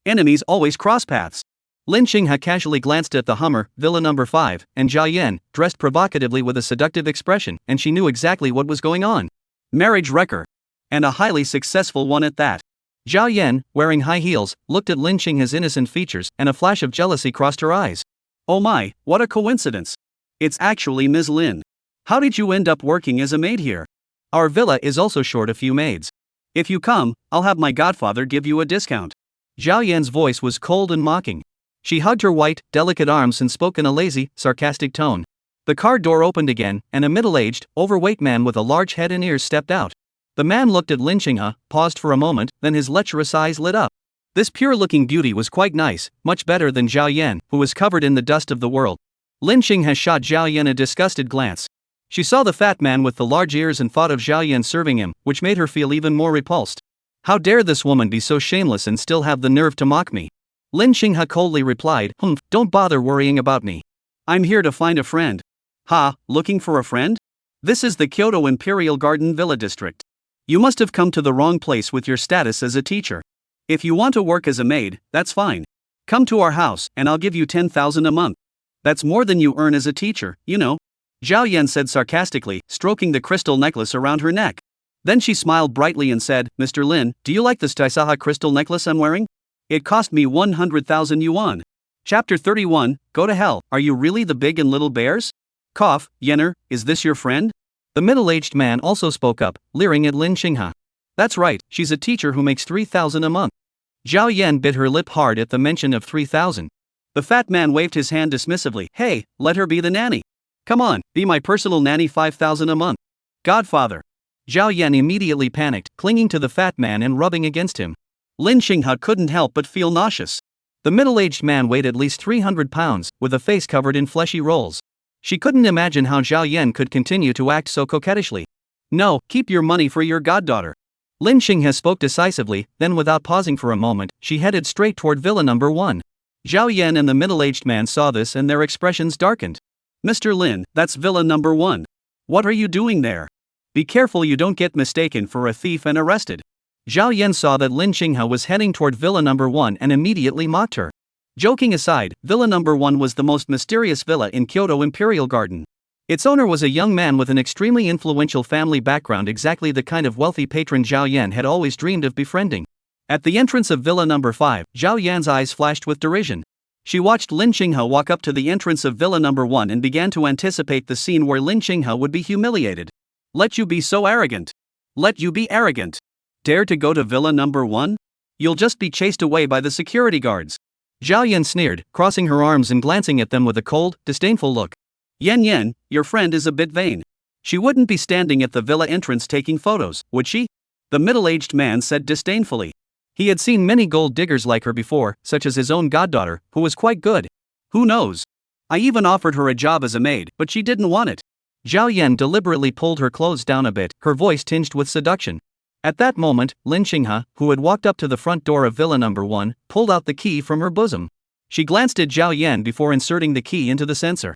Enemies always cross paths. Lin Xinghe casually glanced at the Hummer, villa number 5, and Zhao Yan, dressed provocatively with a seductive expression, and she knew exactly what was going on. Marriage wrecker. And a highly successful one at that. Zhao Yan, wearing high heels, looked at Lin Xinghe's innocent features, and a flash of jealousy crossed her eyes. Oh my, what a coincidence. It's actually Ms. Lin. How did you end up working as a maid here? Our villa is also short a few maids. If you come, I'll have my godfather give you a discount. Zhao Yan's voice was cold and mocking. She hugged her white, delicate arms and spoke in a lazy, sarcastic tone. The car door opened again, and a middle-aged, overweight man with a large head and ears stepped out. The man looked at Lin Xinghe, paused for a moment, then his lecherous eyes lit up. This pure-looking beauty was quite nice, much better than Zhao Yan, who was covered in the dust of the world. Lin Xinghe shot Zhao Yan a disgusted glance. She saw the fat man with the large ears and thought of Zhao Yan serving him, which made her feel even more repulsed. How dare this woman be so shameless and still have the nerve to mock me? Lin Xinghe coldly replied, don't bother worrying about me. I'm here to find a friend. Ha, looking for a friend? This is the Kyoto Imperial Garden Villa District. You must have come to the wrong place with your status as a teacher. If you want to work as a maid, that's fine. Come to our house, and I'll give you 10,000 a month. That's more than you earn as a teacher, you know. Zhao Yan said sarcastically, stroking the crystal necklace around her neck. Then she smiled brightly and said, Mr. Lin, do you like this Taisaha crystal necklace I'm wearing? It cost me 100,000 yuan. Chapter 31, Go to Hell, Are You Really the Big and Little Bears? Cough, Yenner, is this your friend? The middle-aged man also spoke up, leering at Lin Xinghe. That's right, she's a teacher who makes 3,000 a month. Zhao Yan bit her lip hard at the mention of 3,000. The fat man waved his hand dismissively. Hey, let her be the nanny. Come on, be my personal nanny, 5,000 a month. Godfather. Zhao Yan immediately panicked, clinging to the fat man and rubbing against him. Lin Xinghe couldn't help but feel nauseous. The middle-aged man weighed at least 300 pounds, with a face covered in fleshy rolls. She couldn't imagine how Zhao Yan could continue to act so coquettishly. No, keep your money for your goddaughter. Lin Xinghe spoke decisively, then without pausing for a moment, she headed straight toward villa number 1. Zhao Yan and the middle-aged man saw this and their expressions darkened. Mr. Lin, that's villa number 1. What are you doing there? Be careful you don't get mistaken for a thief and arrested. Zhao Yan saw that Lin Xinghe was heading toward villa number 1 and immediately mocked her. Joking aside, villa number 1 was the most mysterious villa in Kyoto Imperial Garden. Its owner was a young man with an extremely influential family background, exactly the kind of wealthy patron Zhao Yan had always dreamed of befriending. At the entrance of villa number 5, Zhao Yan's eyes flashed with derision. She watched Lin Xinghe walk up to the entrance of villa number 1 and began to anticipate the scene where Lin Xinghe would be humiliated. Let you be so arrogant. Let you be arrogant. Dare to go to villa number 1? You'll just be chased away by the security guards. Zhao Yan sneered, crossing her arms and glancing at them with a cold, disdainful look. Yan, your friend is a bit vain. She wouldn't be standing at the villa entrance taking photos, would she? The middle-aged man said disdainfully. He had seen many gold diggers like her before, such as his own goddaughter, who was quite good. Who knows? I even offered her a job as a maid, but she didn't want it. Zhao Yan deliberately pulled her clothes down a bit, her voice tinged with seduction. At that moment, Lin Xinghe, who had walked up to the front door of villa number 1, pulled out the key from her bosom. She glanced at Zhao Yan before inserting the key into the sensor.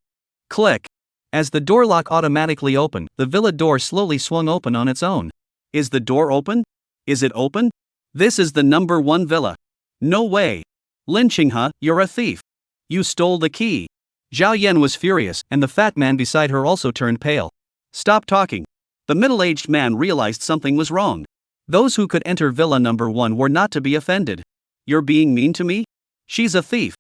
Click. As the door lock automatically opened, the villa door slowly swung open on its own. Is the door open? Is it open? This is the number 1 villa. No way. Lin Xinghe, you're a thief. You stole the key. Zhao Yan was furious, and the fat man beside her also turned pale. Stop talking. The middle-aged man realized something was wrong. Those who could enter Villa Number 1 were not to be offended. You're being mean to me? She's a thief.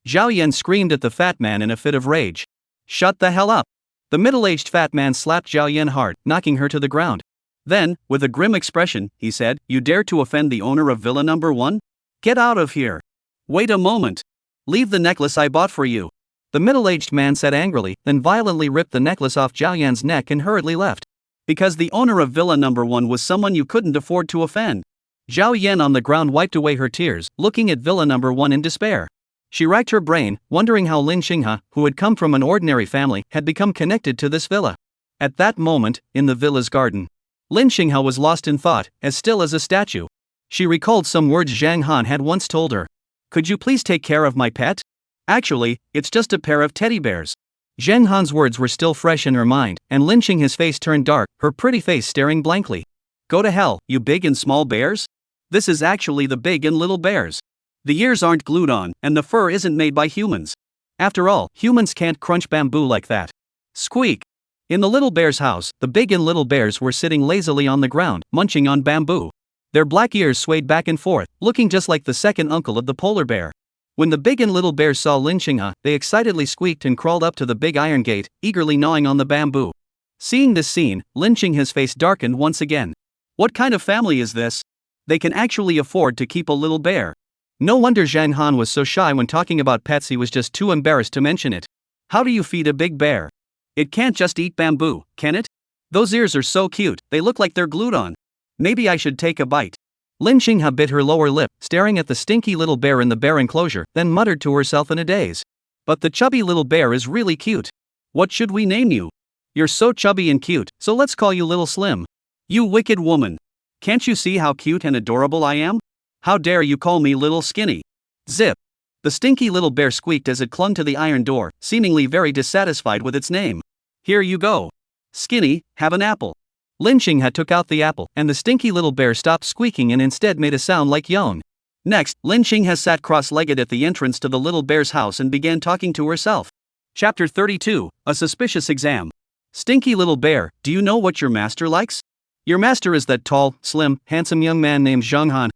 Zhao Yan screamed at the fat man in a fit of rage. Shut the hell up. The middle-aged fat man slapped Zhao Yan hard, knocking her to the ground. Then, with a grim expression, he said, You dare to offend the owner of Villa Number 1? Get out of here. Wait a moment. Leave the necklace I bought for you. The middle-aged man said angrily, then violently ripped the necklace off Zhao Yan's neck and hurriedly left. Because the owner of Villa Number 1 was someone you couldn't afford to offend. Zhao Yan on the ground wiped away her tears, looking at Villa Number 1 in despair. She racked her brain, wondering how Lin Xinghe, who had come from an ordinary family, had become connected to this villa. At that moment, in the villa's garden, Lin Xinghe was lost in thought, as still as a statue. She recalled some words Zhang Han had once told her. Could you please take care of my pet? Actually, it's just a pair of teddy bears. Zhang Han's words were still fresh in her mind, and Lin Xinghe's face turned dark, her pretty face staring blankly. Go to hell, you big and small bears? This is actually the big and little bears. The ears aren't glued on, and the fur isn't made by humans. After all, humans can't crunch bamboo like that. Squeak! In the little bear's house, the big and little bears were sitting lazily on the ground, munching on bamboo. Their black ears swayed back and forth, looking just like the second uncle of the polar bear. When the big and little bears saw Lin Xinghe, they excitedly squeaked and crawled up to the big iron gate, eagerly gnawing on the bamboo. Seeing this scene, Lin Xinghe's face darkened once again. What kind of family is this? They can actually afford to keep a little bear. No wonder Zhang Han was so shy when talking about pets, he was just too embarrassed to mention it. How do you feed a big bear? It can't just eat bamboo, can it? Those ears are so cute, they look like they're glued on. Maybe I should take a bite. Lin Xinghe bit her lower lip, staring at the stinky little bear in the bear enclosure, then muttered to herself in a daze. But the chubby little bear is really cute. What should we name you? You're so chubby and cute, so let's call you Little Slim. You wicked woman. Can't you see how cute and adorable I am? How dare you call me Little Skinny? Zip! The stinky little bear squeaked as it clung to the iron door, seemingly very dissatisfied with its name. Here you go. Skinny, have an apple. Lin Xinghe took out the apple, and the stinky little bear stopped squeaking and instead made a sound like yawn. Next, Lin Xinghe sat cross-legged at the entrance to the little bear's house and began talking to herself. Chapter 32, A Suspicious Exam. Stinky little bear, do you know what your master likes? Your master is that tall, slim, handsome young man named Zhang Han.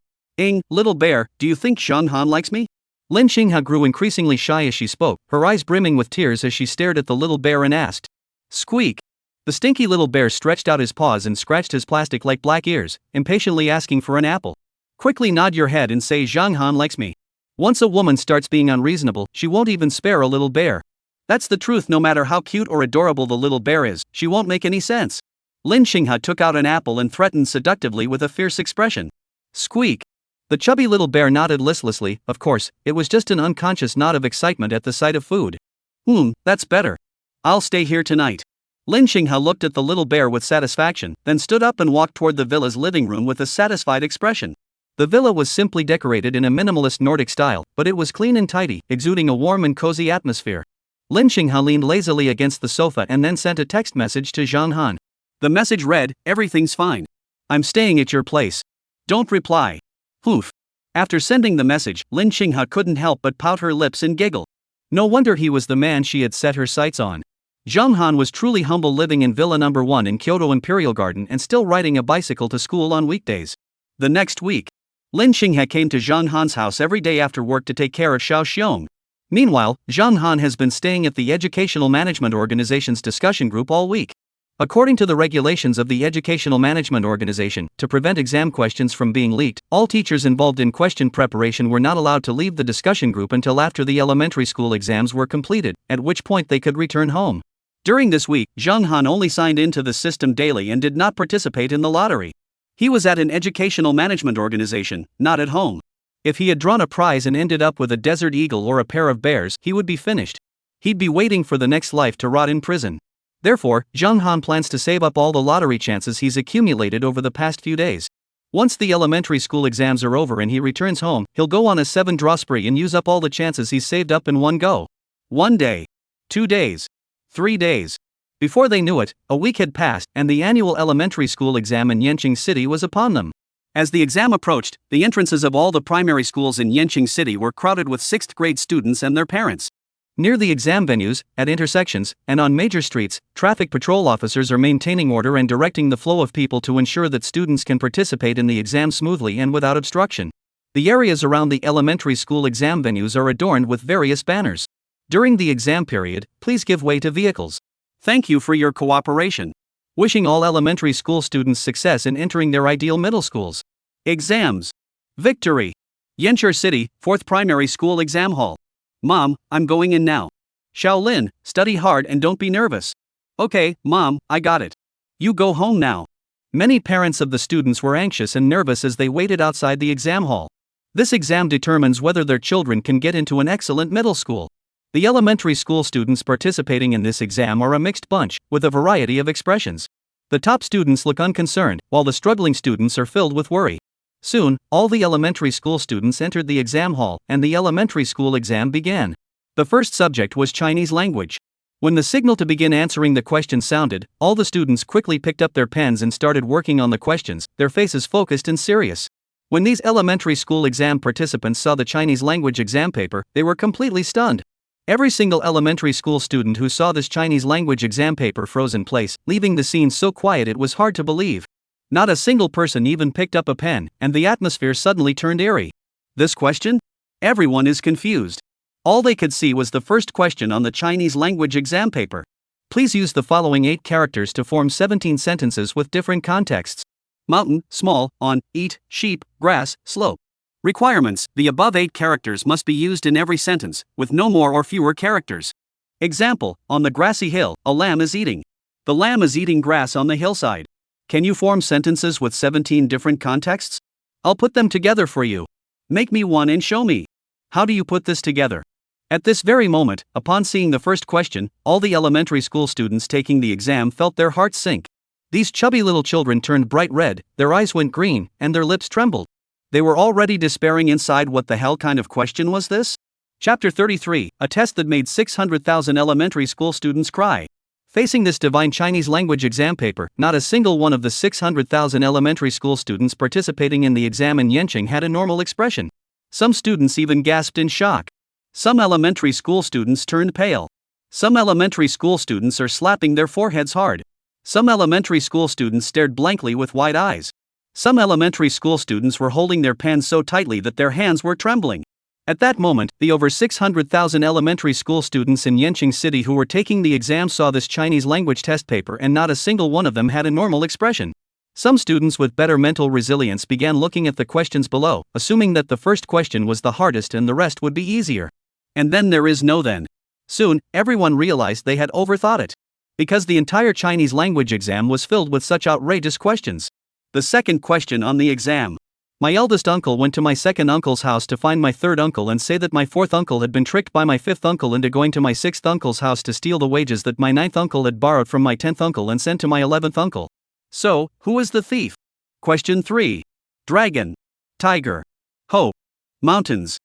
Little bear, do you think Zhang Han likes me? Lin Xinghe grew increasingly shy as she spoke, her eyes brimming with tears as she stared at the little bear and asked. Squeak! The stinky little bear stretched out his paws and scratched his plastic-like black ears, impatiently asking for an apple. Quickly nod your head and say Zhang Han likes me. Once a woman starts being unreasonable, she won't even spare a little bear. That's the truth. No matter how cute or adorable the little bear is, she won't make any sense. Lin Xinghe took out an apple and threatened seductively with a fierce expression. Squeak! The chubby little bear nodded listlessly. Of course, it was just an unconscious nod of excitement at the sight of food. That's better. I'll stay here tonight. Lin Xinghe looked at the little bear with satisfaction, then stood up and walked toward the villa's living room with a satisfied expression. The villa was simply decorated in a minimalist Nordic style, but it was clean and tidy, exuding a warm and cozy atmosphere. Lin Xinghe leaned lazily against the sofa and then sent a text message to Zhang Han. The message read, Everything's fine. I'm staying at your place. Don't reply. Oof. After sending the message, Lin Xinghe couldn't help but pout her lips and giggle. No wonder he was the man she had set her sights on. Zhang Han was truly humble, living in Villa Number 1 in Kyoto Imperial Garden and still riding a bicycle to school on weekdays. The next week, Lin Xinghe came to Zhang Han's house every day after work to take care of Xiao Xiong. Meanwhile, Zhang Han has been staying at the Educational Management Organization's discussion group all week. According to the regulations of the Educational Management Organization, to prevent exam questions from being leaked, all teachers involved in question preparation were not allowed to leave the discussion group until after the elementary school exams were completed, at which point they could return home. During this week, Zhang Han only signed into the system daily and did not participate in the lottery. He was at an educational management organization, not at home. If he had drawn a prize and ended up with a desert eagle or a pair of bears, he would be finished. He'd be waiting for the next life to rot in prison. Therefore, Zhang Han plans to save up all the lottery chances he's accumulated over the past few days. Once the elementary school exams are over and he returns home, he'll go on a 7-draw spree and use up all the chances he's saved up in one go. 1 day. 2 days. 3 days. Before they knew it, a week had passed and the annual elementary school exam in Yanqing City was upon them. As the exam approached, the entrances of all the primary schools in Yanqing City were crowded with 6th grade students and their parents. Near the exam venues, at intersections, and on major streets, traffic patrol officers are maintaining order and directing the flow of people to ensure that students can participate in the exam smoothly and without obstruction. The areas around the elementary school exam venues are adorned with various banners. During the exam period, please give way to vehicles. Thank you for your cooperation. Wishing all elementary school students success in entering their ideal middle schools. Exams. Victory. Yanchur City, 4th Primary School Exam Hall. Mom, I'm going in now. Shaolin, study hard and don't be nervous. Okay, Mom, I got it. You go home now. Many parents of the students were anxious and nervous as they waited outside the exam hall. This exam determines whether their children can get into an excellent middle school. The elementary school students participating in this exam are a mixed bunch, with a variety of expressions. The top students look unconcerned, while the struggling students are filled with worry. Soon, all the elementary school students entered the exam hall, and the elementary school exam began. The first subject was Chinese language. When the signal to begin answering the question sounded, all the students quickly picked up their pens and started working on the questions, their faces focused and serious. When these elementary school exam participants saw the Chinese language exam paper, they were completely stunned. Every single elementary school student who saw this Chinese language exam paper froze in place, leaving the scene so quiet it was hard to believe. Not a single person even picked up a pen, and the atmosphere suddenly turned eerie. This question? Everyone is confused. All they could see was the first question on the Chinese language exam paper. Please use the following 8 characters to form 17 sentences with different contexts. Mountain, small, on, eat, sheep, grass, slope. Requirements: the above 8 characters must be used in every sentence, with no more or fewer characters. Example: on the grassy hill, a lamb is eating. The lamb is eating grass on the hillside. Can you form sentences with 17 different contexts? I'll put them together for you. Make me one and show me. How do you put this together? At this very moment, upon seeing the first question, all the elementary school students taking the exam felt their hearts sink. These chubby little children turned bright red, their eyes went green, and their lips trembled. They were already despairing inside. What the hell kind of question was this? Chapter 33, a test that made 600,000 elementary school students cry. Facing this divine Chinese language exam paper, not a single one of the 600,000 elementary school students participating in the exam in Yancheng had a normal expression. Some students even gasped in shock. Some elementary school students turned pale. Some elementary school students are slapping their foreheads hard. Some elementary school students stared blankly with wide eyes. Some elementary school students were holding their pens so tightly that their hands were trembling. At that moment, the over 600,000 elementary school students in Yancheng City who were taking the exam saw this Chinese language test paper, and not a single one of them had a normal expression. Some students with better mental resilience began looking at the questions below, assuming that the first question was the hardest and the rest would be easier. And then there is no then. Soon, everyone realized they had overthought it. Because the entire Chinese language exam was filled with such outrageous questions. The second question on the exam. My eldest uncle went to my second uncle's house to find my third uncle and say that my fourth uncle had been tricked by my fifth uncle into going to my sixth uncle's house to steal the wages that my ninth uncle had borrowed from my 10th uncle and sent to my 11th uncle. So, who is the thief? Question 3. Dragon. Tiger. Hope. Mountains.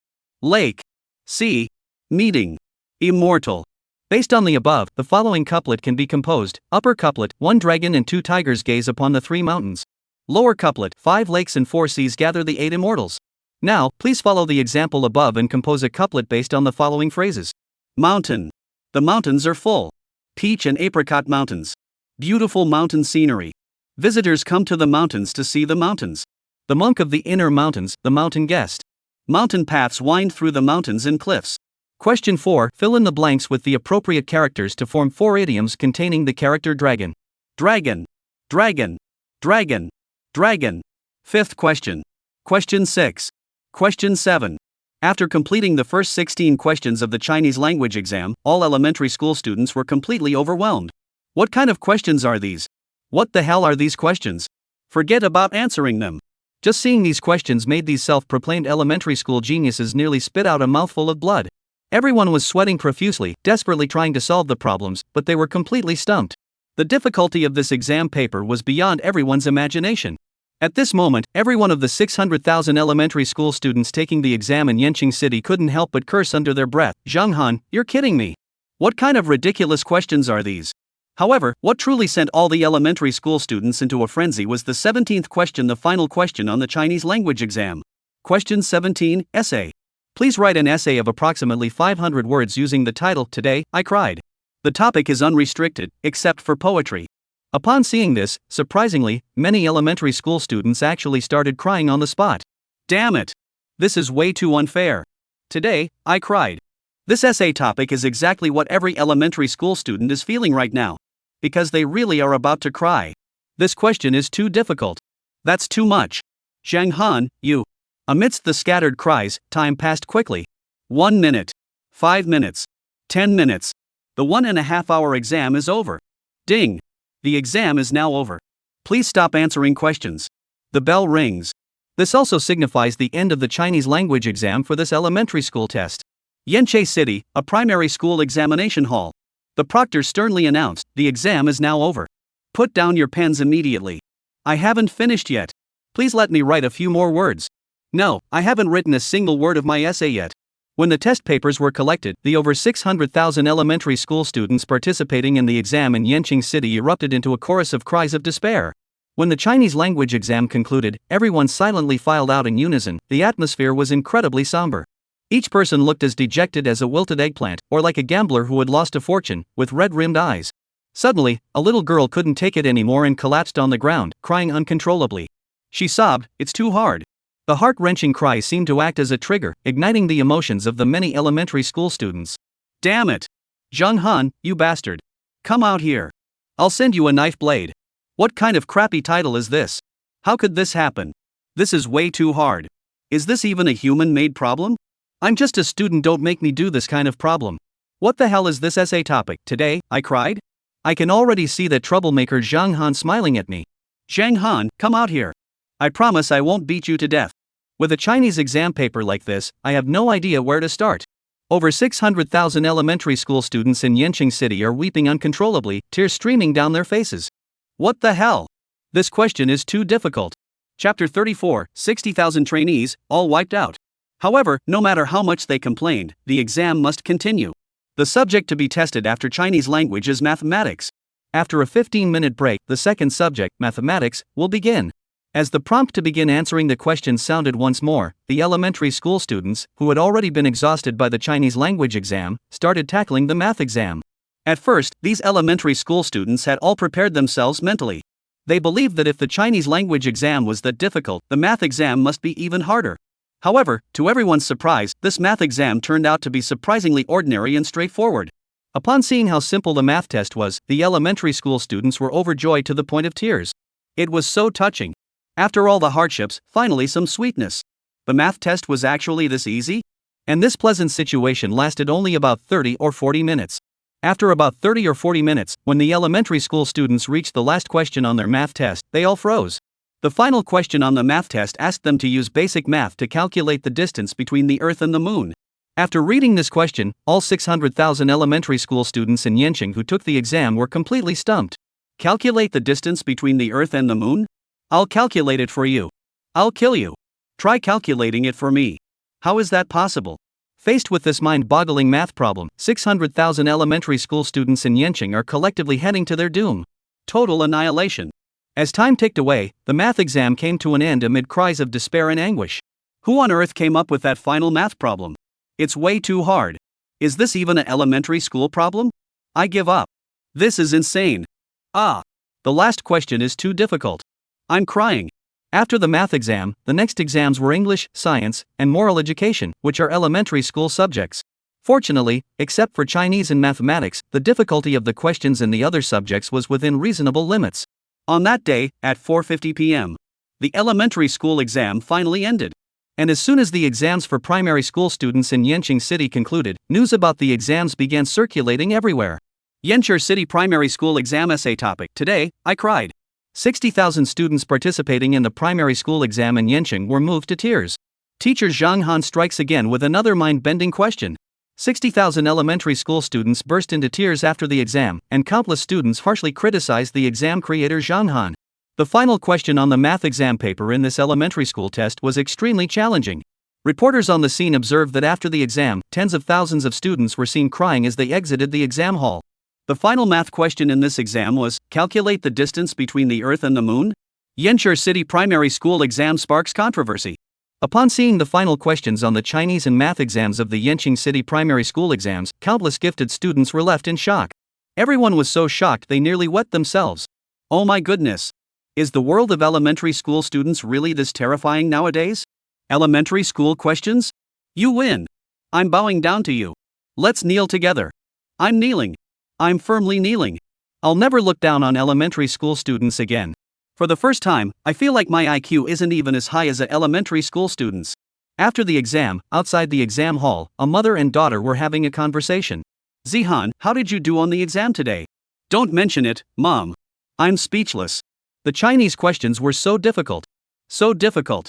Lake. Sea. Meeting. Immortal. Based on the above, the following couplet can be composed. Upper couplet: 1 dragon and 2 tigers gaze upon the 3 mountains. Lower couplet: 5 lakes and 4 seas gather the 8 immortals. Now, please follow the example above and compose a couplet based on the following phrases. Mountain. The mountains are full. Peach and apricot mountains. Beautiful mountain scenery. Visitors come to the mountains to see the mountains. The monk of the inner mountains, the mountain guest. Mountain paths wind through the mountains and cliffs. Question 4. Fill in the blanks with the appropriate characters to form 4 idioms containing the character dragon. Dragon. Dragon. Dragon. Dragon. Fifth question. Question 6. Question 7. After completing the first 16 questions of the Chinese language exam, all elementary school students were completely overwhelmed. What kind of questions are these? What the hell are these questions? Forget about answering them. Just seeing these questions made these self-proclaimed elementary school geniuses nearly spit out a mouthful of blood. Everyone was sweating profusely, desperately trying to solve the problems, but they were completely stumped. The difficulty of this exam paper was beyond everyone's imagination. At this moment, every one of the 600,000 elementary school students taking the exam in Yancheng City couldn't help but curse under their breath. Zhang Han, you're kidding me. What kind of ridiculous questions are these? However, what truly sent all the elementary school students into a frenzy was the 17th question, the final question on the Chinese language exam. Question 17, essay. Please write an essay of approximately 500 words using the title, Today, I Cried. The topic is unrestricted, except for poetry. Upon seeing this, surprisingly, many elementary school students actually started crying on the spot. Damn it! This is way too unfair. Today, I cried. This essay topic is exactly what every elementary school student is feeling right now. Because they really are about to cry. This question is too difficult. That's too much. Zhang Han, you. Amidst the scattered cries, time passed quickly. 1 minute. 5 minutes. 10 minutes. The 1.5-hour exam is over. Ding. The exam is now over. Please stop answering questions. The bell rings. This also signifies the end of the Chinese language exam for this elementary school test. Yanchai City, a primary school examination hall. The proctor sternly announced, the exam is now over. Put down your pens immediately. I haven't finished yet. Please let me write a few more words. No, I haven't written a single word of my essay yet. When the test papers were collected, the over 600,000 elementary school students participating in the exam in Yanchai City erupted into a chorus of cries of despair. When the Chinese language exam concluded, everyone silently filed out in unison. The atmosphere was incredibly somber. Each person looked as dejected as a wilted eggplant, or like a gambler who had lost a fortune, with red-rimmed eyes. Suddenly, a little girl couldn't take it anymore and collapsed on the ground, crying uncontrollably. She sobbed, "It's too hard." The heart-wrenching cry seemed to act as a trigger, igniting the emotions of the many elementary school students. Damn it! Zhang Han, you bastard. Come out here. I'll send you a knife blade. What kind of crappy title is this? How could this happen? This is way too hard. Is this even a human-made problem? I'm just a student, don't make me do this kind of problem. What the hell is this essay topic? Today, I cried? I can already see that troublemaker Zhang Han smiling at me. Zhang Han, come out here. I promise I won't beat you to death. With a Chinese exam paper like this, I have no idea where to start. Over 600,000 elementary school students in Yanchai City are weeping uncontrollably, tears streaming down their faces. What the hell? This question is too difficult. Chapter 34, 60,000 trainees, all wiped out. However, no matter how much they complained, the exam must continue. The subject to be tested after Chinese language is mathematics. After a 15-minute break, the second subject, mathematics, will begin. As the prompt to begin answering the questions sounded once more, the elementary school students, who had already been exhausted by the Chinese language exam, started tackling the math exam. At first, these elementary school students had all prepared themselves mentally. They believed that if the Chinese language exam was that difficult, the math exam must be even harder. However, to everyone's surprise, this math exam turned out to be surprisingly ordinary and straightforward. Upon seeing how simple the math test was, the elementary school students were overjoyed to the point of tears. It was so touching. After all the hardships, finally some sweetness. The math test was actually this easy? And this pleasant situation lasted only about 30 or 40 minutes. After about 30 or 40 minutes, when the elementary school students reached the last question on their math test, they all froze. The final question on the math test asked them to use basic math to calculate the distance between the Earth and the Moon. After reading this question, all 600,000 elementary school students in Yanchai who took the exam were completely stumped. Calculate the distance between the Earth and the Moon? I'll calculate it for you. I'll kill you. Try calculating it for me. How is that possible? Faced with this mind-boggling math problem, 600,000 elementary school students in Yanchai are collectively heading to their doom. Total annihilation. As time ticked away, the math exam came to an end amid cries of despair and anguish. Who on earth came up with that final math problem? It's way too hard. Is this even an elementary school problem? I give up. This is insane. The last question is too difficult. I'm crying. After the math exam, the next exams were English, science, and moral education, which are elementary school subjects. Fortunately, except for Chinese and mathematics, the difficulty of the questions in the other subjects was within reasonable limits. On that day, at 4:50 p.m., the elementary school exam finally ended. And as soon as the exams for primary school students in Yanchai City concluded, news about the exams began circulating everywhere. Yanchai City Primary School Exam Essay Topic. Today, I cried. 60,000 students participating in the primary school exam in Yanchai were moved to tears. Teacher Zhang Han strikes again with another mind-bending question. 60,000 elementary school students burst into tears after the exam, and countless students harshly criticized the exam creator Zhang Han. The final question on the math exam paper in this elementary school test was extremely challenging. Reporters on the scene observed that after the exam, tens of thousands of students were seen crying as they exited the exam hall. The final math question in this exam was, calculate the distance between the Earth and the Moon? Yanchai City Primary School exam sparks controversy. Upon seeing the final questions on the Chinese and math exams of the Yanqing City primary school exams, countless gifted students were left in shock. Everyone was so shocked they nearly wet themselves. Oh my goodness. Is the world of elementary school students really this terrifying nowadays? Elementary school questions? You win. I'm bowing down to you. Let's kneel together. I'm kneeling. I'm firmly kneeling. I'll never look down on elementary school students again. For the first time, I feel like my IQ isn't even as high as a elementary school student's. After the exam, outside the exam hall, a mother and daughter were having a conversation. Zihan, how did you do on the exam today? Don't mention it, Mom. I'm speechless. The Chinese questions were so difficult. So difficult.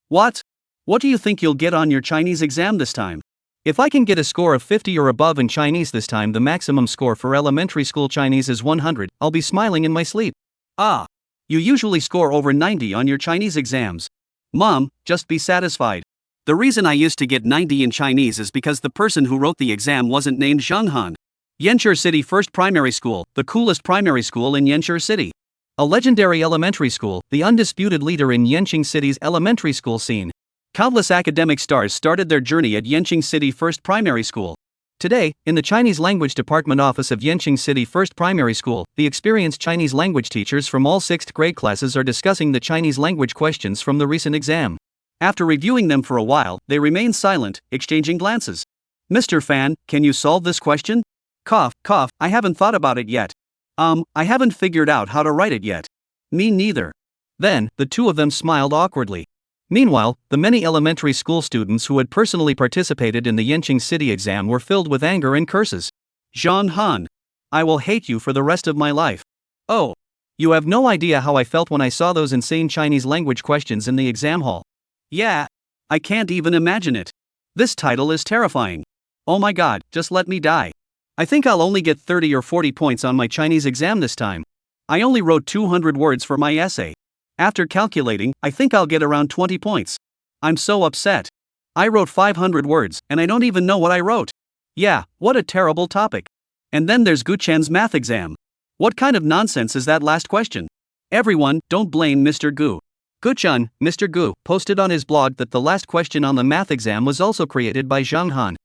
What? What do you think you'll get on your Chinese exam this time? If I can get a score of 50 or above in Chinese this time, the maximum score for elementary school Chinese is 100, I'll be smiling in my sleep. Ah. You usually score over 90 on your Chinese exams. Mom, just be satisfied. The reason I used to get 90 in Chinese is because the person who wrote the exam wasn't named Zhenghan. Yanqing City First Primary School, the coolest primary school in Yanqing City. A legendary elementary school, the undisputed leader in Yanqing City's elementary school scene. Countless academic stars started their journey at Yanqing City First Primary School. Today, in the Chinese language department office of Yanqing City First Primary School, the experienced Chinese language teachers from all 6th grade classes are discussing the Chinese language questions from the recent exam. After reviewing them for a while, they remain silent, exchanging glances. Mr. Fan, can you solve this question? Cough, cough, I haven't thought about it yet. I haven't figured out how to write it yet. Me neither. Then, the two of them smiled awkwardly. Meanwhile, the many elementary school students who had personally participated in the Yanqing City exam were filled with anger and curses. Zhang Han. I will hate you for the rest of my life. Oh. You have no idea how I felt when I saw those insane Chinese language questions in the exam hall. Yeah. I can't even imagine it. This title is terrifying. Oh my god, just let me die. I think I'll only get 30 or 40 points on my Chinese exam this time. I only wrote 200 words for my essay. After calculating, I think I'll get around 20 points. I'm so upset. I wrote 500 words, and I don't even know what I wrote. Yeah, what a terrible topic. And then there's Gu Chen's math exam. What kind of nonsense is that last question? Everyone, don't blame Mr. Gu. Gu Chen, Mr. Gu, posted on his blog that the last question on the math exam was also created by Zhang Han.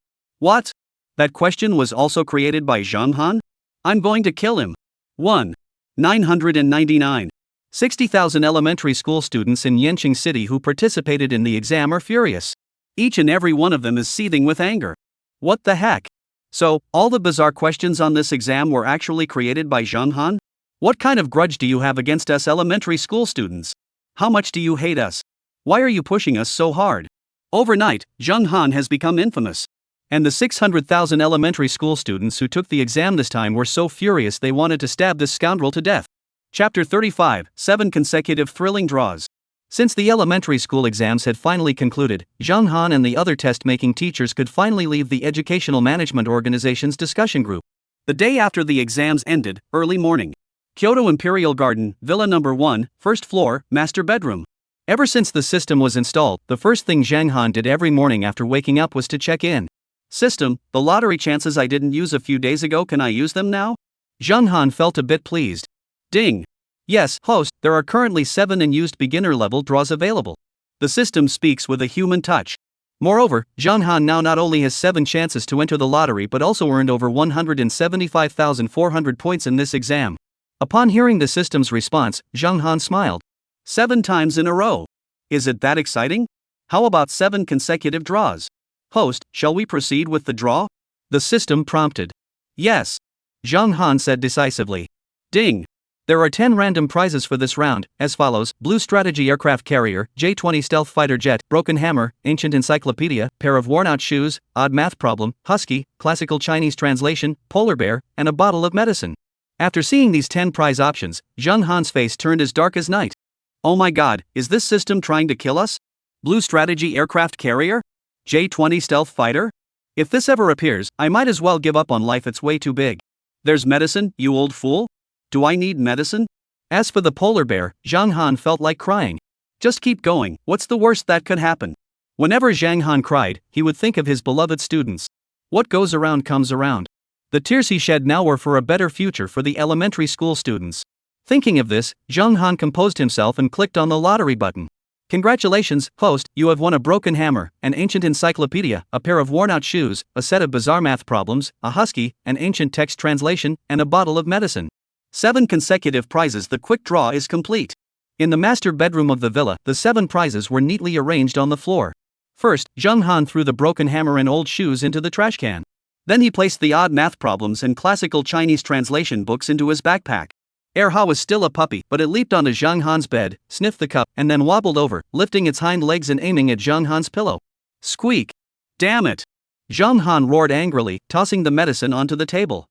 What? That question was also created by Zhang Han? I'm going to kill him. 1. 999. 60,000 elementary school students in Yanqing City who participated in the exam are furious. Each and every one of them is seething with anger. What the heck? So, all the bizarre questions on this exam were actually created by Zhang Han? What kind of grudge do you have against us elementary school students? How much do you hate us? Why are you pushing us so hard? Overnight, Zhang Han has become infamous. And the 600,000 elementary school students who took the exam this time were so furious they wanted to stab this scoundrel to death. Chapter 35, 7 consecutive thrilling draws. Since the elementary school exams had finally concluded, Zhang Han and the other test-making teachers could finally leave the Educational Management Organization's discussion group. The day after the exams ended, early morning. Kyoto Imperial Garden, Villa Number 1, first floor, master bedroom. Ever since the system was installed, the first thing Zhang Han did every morning after waking up was to check in. System, the lottery chances I didn't use a few days ago, can I use them now? Zhang Han felt a bit pleased. Ding. Yes, host, there are currently 7 unused beginner-level draws available. The system speaks with a human touch. Moreover, Zhang Han now not only has 7 chances to enter the lottery but also earned over 175,400 points in this exam. Upon hearing the system's response, Zhang Han smiled. 7 times in a row. Is it that exciting? How about 7 consecutive draws? Host, shall we proceed with the draw? The system prompted. Yes. Zhang Han said decisively. Ding. There are 10 random prizes for this round, as follows: Blue Strategy Aircraft Carrier, J-20 Stealth Fighter Jet, Broken Hammer, Ancient Encyclopedia, Pair of Worn-Out Shoes, Odd Math Problem, Husky, Classical Chinese Translation, Polar Bear, and a bottle of medicine. After seeing these 10 prize options, Zhang Han's face turned as dark as night. Oh my god, is this system trying to kill us? Blue Strategy Aircraft Carrier? J-20 Stealth Fighter? If this ever appears, I might as well give up on life, it's way too big. There's medicine, you old fool? Do I need medicine? As for the polar bear, Zhang Han felt like crying. Just keep going, what's the worst that could happen? Whenever Zhang Han cried, he would think of his beloved students. What goes around comes around. The tears he shed now were for a better future for the elementary school students. Thinking of this, Zhang Han composed himself and clicked on the lottery button. Congratulations, host, you have won a broken hammer, an ancient encyclopedia, a pair of worn-out shoes, a set of bizarre math problems, a husky, an ancient text translation, and a bottle of medicine. 7 consecutive prizes. The quick draw is complete. In the master bedroom of the villa, the 7 prizes were neatly arranged on the floor. First, Zheng Han threw the broken hammer and old shoes into the trash can. Then he placed the odd math problems and classical Chinese translation books into his backpack. Ha was still a puppy, but it leaped onto Zheng Han's bed, sniffed the cup, and then wobbled over, lifting its hind legs and aiming at Zheng Han's pillow. Squeak! Damn it! Zheng Han roared angrily, tossing the medicine onto the table.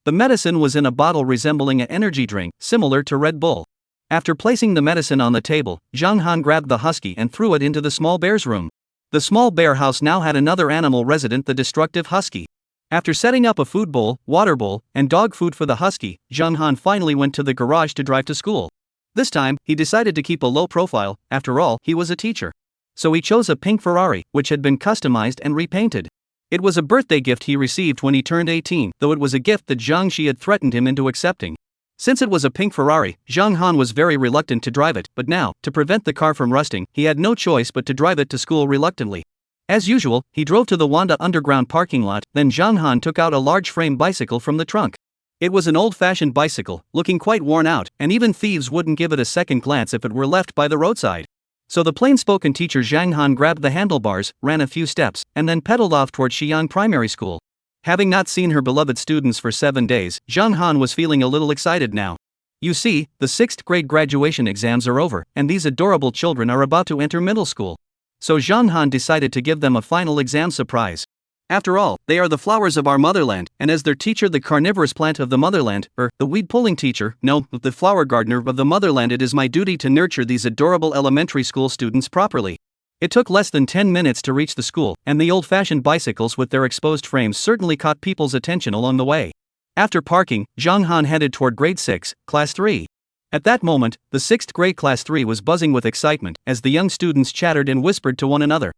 The medicine was in a bottle resembling an energy drink, similar to Red Bull. After placing the medicine on the table, Zheng Han grabbed the husky and threw it into the small bear's room. The small bear house now had another animal resident, the destructive husky. After setting up a food bowl, water bowl, and dog food for the husky, Zheng Han finally went to the garage to drive to school. This time, he decided to keep a low profile. After all, he was a teacher. So he chose a pink Ferrari, which had been customized and repainted. It was a birthday gift he received when he turned 18, though it was a gift that Zhang Shi had threatened him into accepting. Since it was a pink Ferrari, Zheng Han was very reluctant to drive it, but now, to prevent the car from rusting, he had no choice but to drive it to school reluctantly. As usual, he drove to the Wanda underground parking lot, then Zheng Han took out a large frame bicycle from the trunk. It was an old-fashioned bicycle, looking quite worn out, and even thieves wouldn't give it a second glance if it were left by the roadside. So the plain-spoken teacher Zheng Han grabbed the handlebars, ran a few steps, and then pedaled off toward Xi'an Primary School. Having not seen her beloved students for 7 days, Zheng Han was feeling a little excited now. You see, the 6th grade graduation exams are over, and these adorable children are about to enter middle school. So Zheng Han decided to give them a final exam surprise. After all, they are the flowers of our motherland, and as their teacher, the carnivorous plant of the motherland, the weed-pulling teacher, no, the flower gardener of the motherland, it is my duty to nurture these adorable elementary school students properly. It took less than 10 minutes to reach the school, and the old-fashioned bicycles with their exposed frames certainly caught people's attention along the way. After parking, Zheng Han headed toward grade 6, class 3. At that moment, the 6th grade class 3 was buzzing with excitement as the young students chattered and whispered to one another.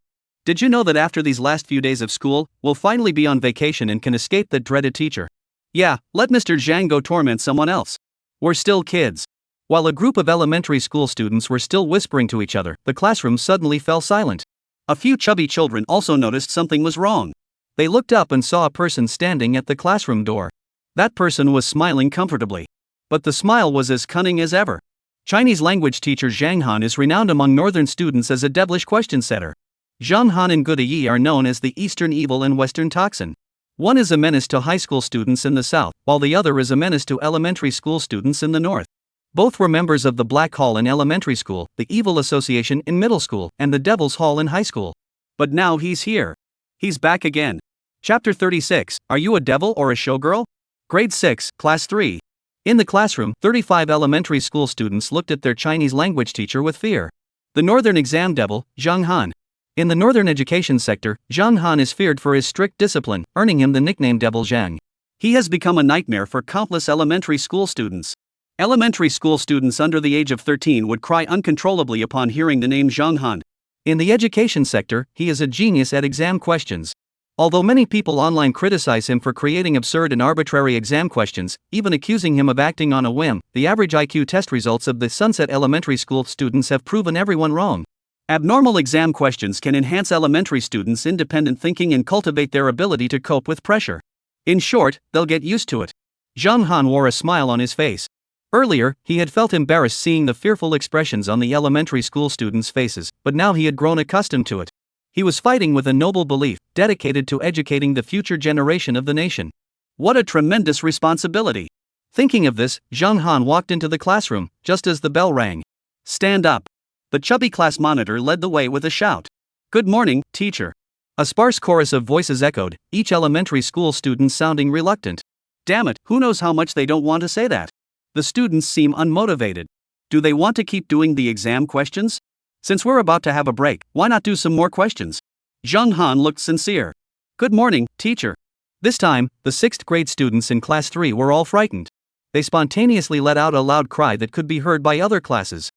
Did you know that after these last few days of school, we'll finally be on vacation and can escape that dreaded teacher? Yeah, let Mr. Zhang go torment someone else. We're still kids. While a group of elementary school students were still whispering to each other, the classroom suddenly fell silent. A few chubby children also noticed something was wrong. They looked up and saw a person standing at the classroom door. That person was smiling comfortably. But the smile was as cunning as ever. Chinese language teacher Zhang Han is renowned among northern students as a devilish question setter. Zhang Han and Gudayi are known as the Eastern Evil and Western Toxin. One is a menace to high school students in the south, while the other is a menace to elementary school students in the north. Both were members of the Black Hall in elementary school, the Evil Association in middle school, and the Devil's Hall in high school. But now he's here. He's back again. Chapter 36, Are You a Devil or a Showgirl? Grade 6, Class 3. In the classroom, 35 elementary school students looked at their Chinese language teacher with fear. The northern exam devil, Zheng Han. In the northern education sector, Zheng Han is feared for his strict discipline, earning him the nickname Devil Zhang. He has become a nightmare for countless elementary school students. Elementary school students under the age of 13 would cry uncontrollably upon hearing the name Zheng Han. In the education sector, he is a genius at exam questions. Although many people online criticize him for creating absurd and arbitrary exam questions, even accusing him of acting on a whim, the average IQ test results of the Sunset Elementary School students have proven everyone wrong. Abnormal exam questions can enhance elementary students' independent thinking and cultivate their ability to cope with pressure. In short, they'll get used to it. Zheng Han wore a smile on his face. Earlier, he had felt embarrassed seeing the fearful expressions on the elementary school students' faces, but now he had grown accustomed to it. He was fighting with a noble belief, dedicated to educating the future generation of the nation. What a tremendous responsibility! Thinking of this, Zheng Han walked into the classroom, just as the bell rang. Stand up! The chubby class monitor led the way with a shout. Good morning, teacher. A sparse chorus of voices echoed, each elementary school student sounding reluctant. Damn it, who knows how much they don't want to say that? The students seem unmotivated. Do they want to keep doing the exam questions? Since we're about to have a break, why not do some more questions? Zheng Han looked sincere. Good morning, teacher. This time, the 6th grade students in class 3 were all frightened. They spontaneously let out a loud cry that could be heard by other classes.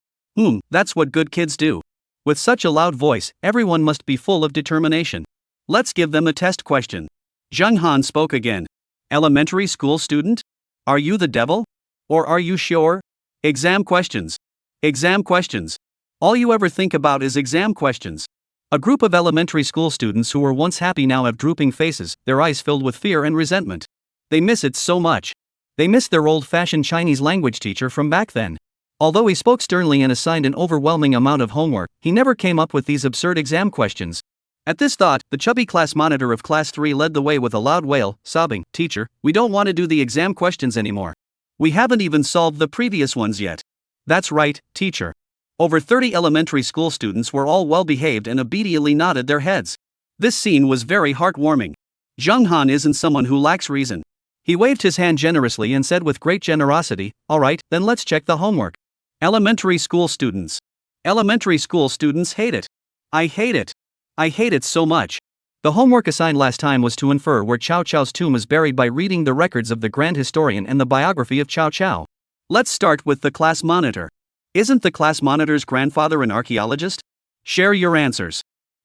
That's what good kids do. With such a loud voice, everyone must be full of determination. Let's give them a test question. Zheng Han spoke again. Elementary school student? Are you the devil? Or are you sure? Exam questions. Exam questions. All you ever think about is exam questions. A group of elementary school students who were once happy now have drooping faces, their eyes filled with fear and resentment. They miss it so much. They miss their old-fashioned Chinese language teacher from back then. Although he spoke sternly and assigned an overwhelming amount of homework, he never came up with these absurd exam questions. At this thought, the chubby class monitor of Class 3 led the way with a loud wail, sobbing, "Teacher, we don't want to do the exam questions anymore. We haven't even solved the previous ones yet." "That's right, teacher." Over 30 elementary school students were all well-behaved and obediently nodded their heads. This scene was very heartwarming. Zhang Han isn't someone who lacks reason. He waved his hand generously and said with great generosity, "All right, then let's check the homework." Elementary school students. Elementary school students hate it. I hate it. I hate it so much. The homework assigned last time was to infer where Cao Cao's tomb is buried by reading the records of the Grand Historian and the biography of Cao Cao. Let's start with the class monitor. Isn't the class monitor's grandfather an archaeologist? Share your answers.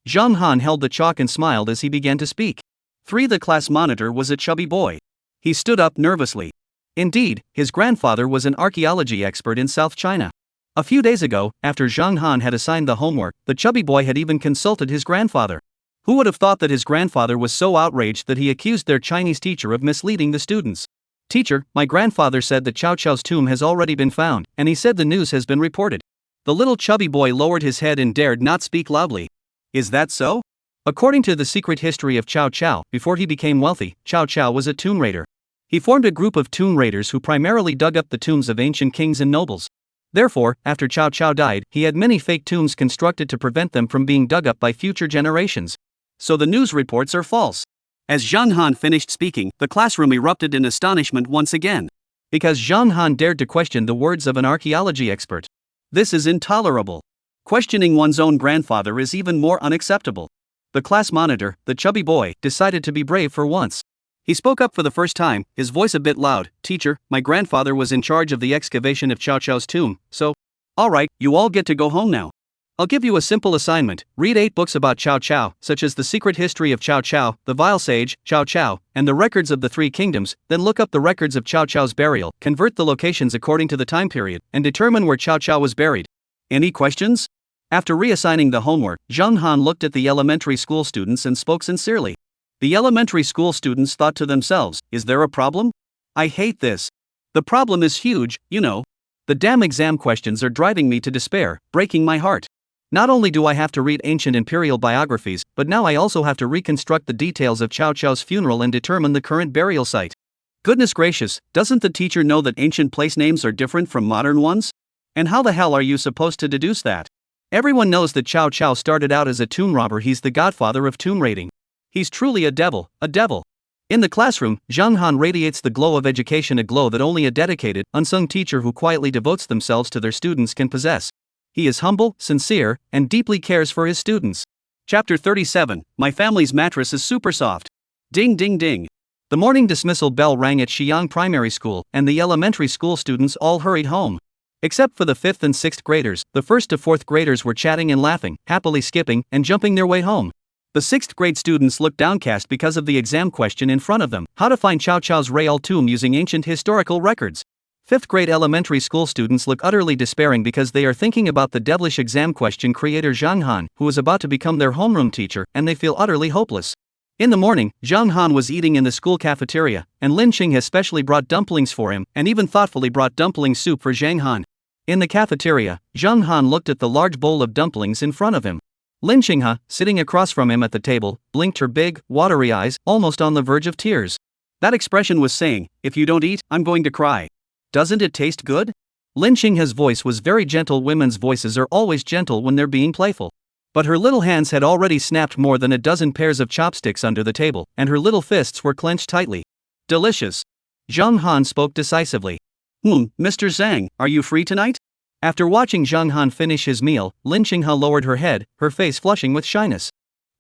Zhang Han held the chalk and smiled as he began to speak. 3. The class monitor was a chubby boy. He stood up nervously. Indeed, his grandfather was an archaeology expert in South China. A few days ago, after Zhang Han had assigned the homework, the chubby boy had even consulted his grandfather. Who would have thought that his grandfather was so outraged that he accused their Chinese teacher of misleading the students? "Teacher, my grandfather said that Cao Cao's tomb has already been found, and he said the news has been reported." The little chubby boy lowered his head and dared not speak loudly. "Is that so?" According to the secret history of Cao Cao, before he became wealthy, Cao Cao was a tomb raider. He formed a group of tomb raiders who primarily dug up the tombs of ancient kings and nobles. Therefore, after Cao Cao died, he had many fake tombs constructed to prevent them from being dug up by future generations. So the news reports are false. As Zhang Han finished speaking, the classroom erupted in astonishment once again. Because Zhang Han dared to question the words of an archaeology expert. This is intolerable. Questioning one's own grandfather is even more unacceptable. The class monitor, the chubby boy, decided to be brave for once. He spoke up for the first time, his voice a bit loud. "Teacher, my grandfather was in charge of the excavation of Cao Cao's tomb, so..." "Alright, you all get to go home now. I'll give you a simple assignment. Read 8 books about Cao Cao, such as The Secret History of Cao Cao, The Vile Sage, Cao Cao, and The Records of the Three Kingdoms, then look up the records of Cao Cao's burial, convert the locations according to the time period, and determine where Cao Cao was buried." Any questions? After reassigning the homework, Zhang Han looked at the elementary school students and spoke sincerely. The elementary school students thought to themselves, "Is there a problem? I hate this. The problem is huge, you know. The damn exam questions are driving me to despair, breaking my heart. Not only do I have to read ancient imperial biographies, but now I also have to reconstruct the details of Cao Cao's funeral and determine the current burial site. Goodness gracious, doesn't the teacher know that ancient place names are different from modern ones? And how the hell are you supposed to deduce that? Everyone knows that Cao Cao started out as a tomb robber. He's the godfather of tomb raiding. He's truly a devil, a devil." In the classroom, Zhang Han radiates the glow of education, a glow that only a dedicated, unsung teacher who quietly devotes themselves to their students can possess. He is humble, sincere, and deeply cares for his students. Chapter 37, My family's mattress is super soft. Ding ding ding. The morning dismissal bell rang at Shiyang Primary School, and the elementary school students all hurried home. Except for the 5th and 6th graders, the 1st to 4th graders were chatting and laughing, happily skipping and jumping their way home. The 6th grade students looked downcast because of the exam question in front of them: how to find Cao Cao's real tomb using ancient historical records. 5th grade elementary school students look utterly despairing because they are thinking about the devilish exam question creator Zhang Han, who is about to become their homeroom teacher, and they feel utterly hopeless. In the morning, Zhang Han was eating in the school cafeteria, and Lin Qing has specially brought dumplings for him, and even thoughtfully brought dumpling soup for Zhang Han. In the cafeteria, Zhang Han looked at the large bowl of dumplings in front of him. Lin Qinghe, sitting across from him at the table, blinked her big, watery eyes, almost on the verge of tears. That expression was saying, "If you don't eat, I'm going to cry. Doesn't it taste good?" Lin Qinghe's voice was very gentle. Women's voices are always gentle when they're being playful. But her little hands had already snapped more than a dozen pairs of chopsticks under the table, and her little fists were clenched tightly. "Delicious." Zhang Han spoke decisively. Mr. Zhang, are you free tonight?" After watching Zhang Han finish his meal, Lin Qinghe lowered her head, her face flushing with shyness.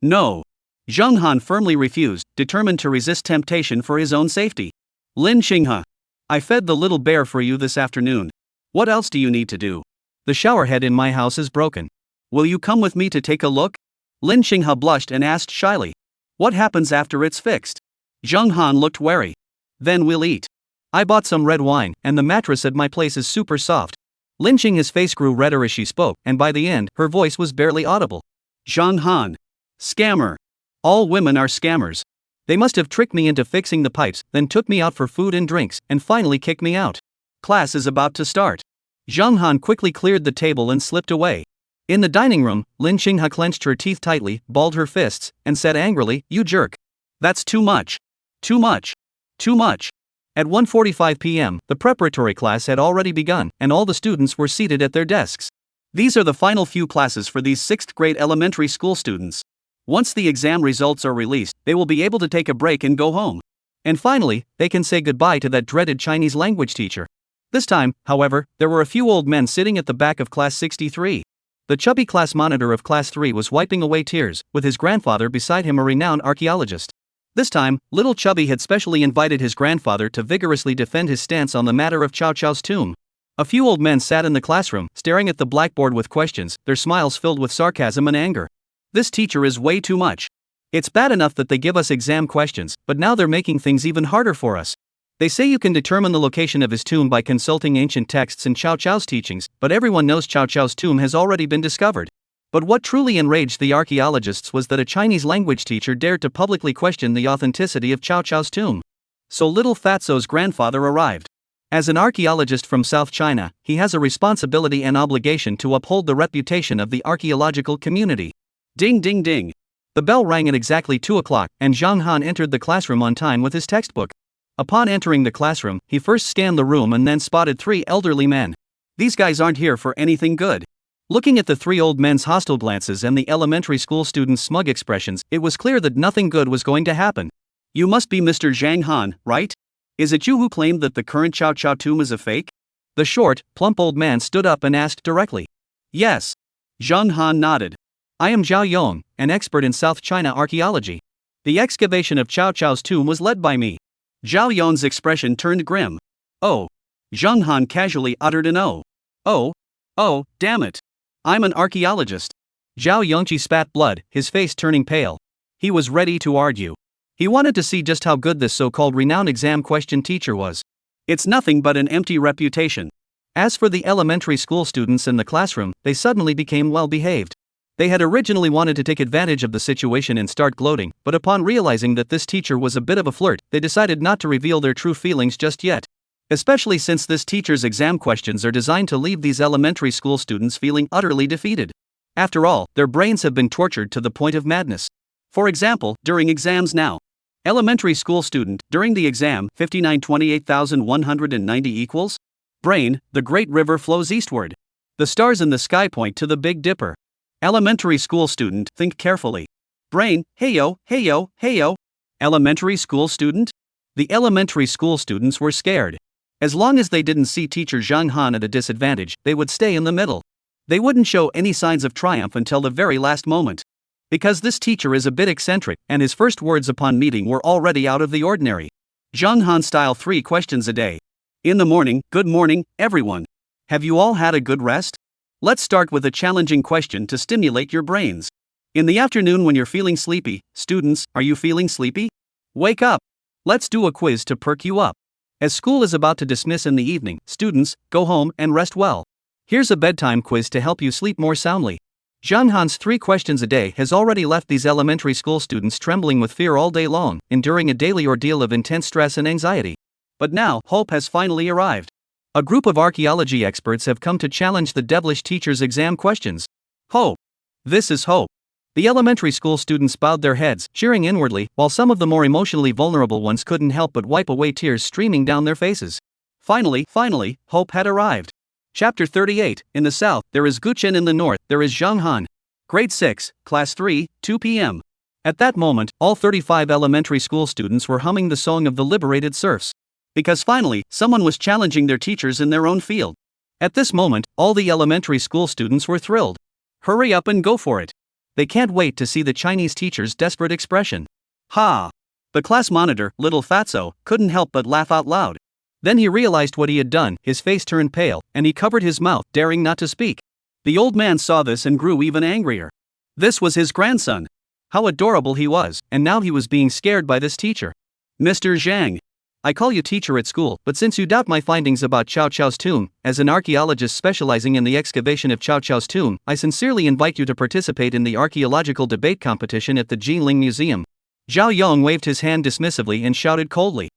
"No." Zhang Han firmly refused, determined to resist temptation for his own safety. "Lin Qinghe, I fed the little bear for you this afternoon. What else do you need to do?" "The showerhead in my house is broken. Will you come with me to take a look?" Lin Qinghe blushed and asked shyly. "What happens after it's fixed?" Zhang Han looked wary. "Then we'll eat. I bought some red wine, and the mattress at my place is super soft. Lynching, his face grew redder as she spoke, and by the end, her voice was barely audible. Zhang Han. Scammer. All women are scammers. They must have tricked me into fixing the pipes, then took me out for food and drinks, and finally kicked me out. Class is about to start. Zhang Han quickly cleared the table and slipped away. In the dining room, Lin Qinghe clenched her teeth tightly, balled her fists, and said angrily, "You jerk. That's too much. Too much. Too much." At 1:45 p.m., the preparatory class had already begun, and all the students were seated at their desks. These are the final few classes for these 6th grade elementary school students. Once the exam results are released, they will be able to take a break and go home. And finally, they can say goodbye to that dreaded Chinese language teacher. This time, however, there were a few old men sitting at the back of class 63. The chubby class monitor of class 3 was wiping away tears, with his grandfather beside him, a renowned archaeologist. This time, little Chubby had specially invited his grandfather to vigorously defend his stance on the matter of Cao Cao's tomb. A few old men sat in the classroom, staring at the blackboard with questions, their smiles filled with sarcasm and anger. This teacher is way too much. It's bad enough that they give us exam questions, but now they're making things even harder for us. They say you can determine the location of his tomb by consulting ancient texts and Cao Cao's teachings, but everyone knows Cao Cao's tomb has already been discovered. But what truly enraged the archaeologists was that a Chinese language teacher dared to publicly question the authenticity of Cao Cao's tomb. So little Fatso's grandfather arrived. As an archaeologist from South China, he has a responsibility and obligation to uphold the reputation of the archaeological community. Ding ding ding. The bell rang at exactly 2 o'clock, and Zhang Han entered the classroom on time with his textbook. Upon entering the classroom, he first scanned the room and then spotted 3 elderly men. These guys aren't here for anything good. Looking at the 3 old men's hostile glances and the elementary school students' smug expressions, it was clear that nothing good was going to happen. You must be Mr. Zhang Han, right? Is it you who claimed that the current Cao Cao tomb is a fake? The short, plump old man stood up and asked directly. Yes. Zhang Han nodded. I am Zhao Yong, an expert in South China archaeology. The excavation of Cao Cao's tomb was led by me. Zhao Yong's expression turned grim. Oh. Zhang Han casually uttered an oh. Oh, damn it. I'm an archaeologist. Zhao Yongqi spat blood, his face turning pale. He was ready to argue. He wanted to see just how good this so-called renowned exam question teacher was. It's nothing but an empty reputation. As for the elementary school students in the classroom, they suddenly became well-behaved. They had originally wanted to take advantage of the situation and start gloating, but upon realizing that this teacher was a bit of a flirt, they decided not to reveal their true feelings just yet. Especially since this teacher's exam questions are designed to leave these elementary school students feeling utterly defeated. After all, their brains have been tortured to the point of madness. For example, during exams now. Elementary school student, during the exam, 5928,190 equals? Brain, the great river flows eastward. The stars in the sky point to the Big Dipper. Elementary school student, think carefully. Brain, heyo, heyo, heyo. Elementary school student? The elementary school students were scared. As long as they didn't see teacher Zhang Han at a disadvantage, they would stay in the middle. They wouldn't show any signs of triumph until the very last moment. Because this teacher is a bit eccentric, and his first words upon meeting were already out of the ordinary. Zhang Han style 3 questions a day. In the morning, good morning, everyone. Have you all had a good rest? Let's start with a challenging question to stimulate your brains. In the afternoon when you're feeling sleepy, students, are you feeling sleepy? Wake up. Let's do a quiz to perk you up. As school is about to dismiss in the evening, students, go home and rest well. Here's a bedtime quiz to help you sleep more soundly. Zhang Han's 3 questions a day has already left these elementary school students trembling with fear all day long, enduring a daily ordeal of intense stress and anxiety. But now, hope has finally arrived. A group of archaeology experts have come to challenge the devilish teacher's exam questions. Hope. This is hope. The elementary school students bowed their heads, cheering inwardly, while some of the more emotionally vulnerable ones couldn't help but wipe away tears streaming down their faces. Finally, hope had arrived. Chapter 38, in the south, there is Guchen, in the north, there is Zhang Han. Grade 6, Class 3, 2 p.m. At that moment, all 35 elementary school students were humming the song of the liberated serfs. Because finally, someone was challenging their teachers in their own field. At this moment, all the elementary school students were thrilled. Hurry up and go for it. They can't wait to see the Chinese teacher's desperate expression. Ha! The class monitor, little Fatso, couldn't help but laugh out loud. Then he realized what he had done, his face turned pale, and he covered his mouth, daring not to speak. The old man saw this and grew even angrier. This was his grandson. How adorable he was, and now he was being scared by this teacher. Mr. Zhang. I call you teacher at school, but since you doubt my findings about Cao Cao's tomb, as an archaeologist specializing in the excavation of Cao Cao's tomb, I sincerely invite you to participate in the archaeological debate competition at the Jinling Museum. Zhao Yong waved his hand dismissively and shouted coldly.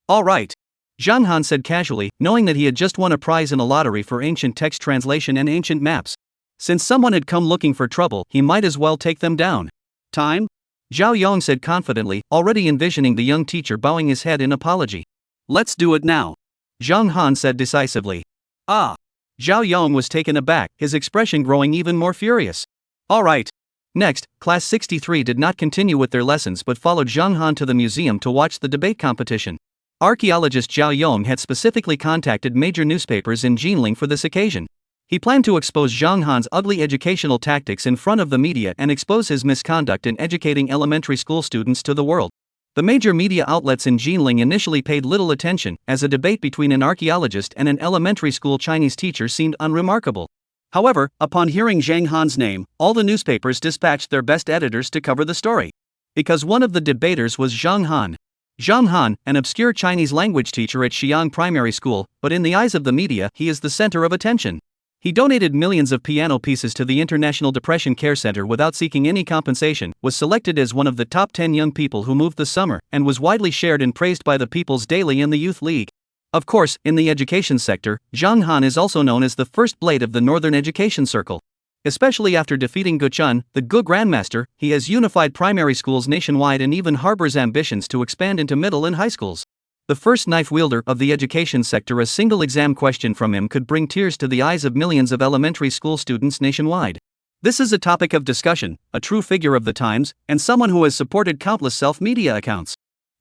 All right. Zhang Han said casually, knowing that he had just won a prize in a lottery for ancient text translation and ancient maps. Since someone had come looking for trouble, he might as well take them down. Time? Zhao Yong said confidently, already envisioning the young teacher bowing his head in apology. Let's do it now. Zhang Han said decisively. Ah. Zhao Yong was taken aback, his expression growing even more furious. All right. Next, Class 63 did not continue with their lessons but followed Zhang Han to the museum to watch the debate competition. Archaeologist Zhao Yong had specifically contacted major newspapers in Jinling for this occasion. He planned to expose Zhang Han's ugly educational tactics in front of the media and expose his misconduct in educating elementary school students to the world. The major media outlets in Jinling initially paid little attention, as a debate between an archaeologist and an elementary school Chinese teacher seemed unremarkable. However, upon hearing Zhang Han's name, all the newspapers dispatched their best editors to cover the story. Because one of the debaters was Zhang Han. Zhang Han, an obscure Chinese language teacher at Xi'ang Primary School, but in the eyes of the media, he is the center of attention. He donated millions of piano pieces to the International Depression Care Center without seeking any compensation, was selected as one of the top 10 young people who moved the summer, and was widely shared and praised by the People's Daily and the Youth League. Of course, in the education sector, Zhang Han is also known as the first blade of the Northern Education Circle. Especially after defeating Gu Chun, the Gu Grandmaster, he has unified primary schools nationwide and even harbors ambitions to expand into middle and high schools. The first knife wielder of the education sector, a single exam question from him could bring tears to the eyes of millions of elementary school students nationwide. This is a topic of discussion, a true figure of the times, and someone who has supported countless self-media accounts.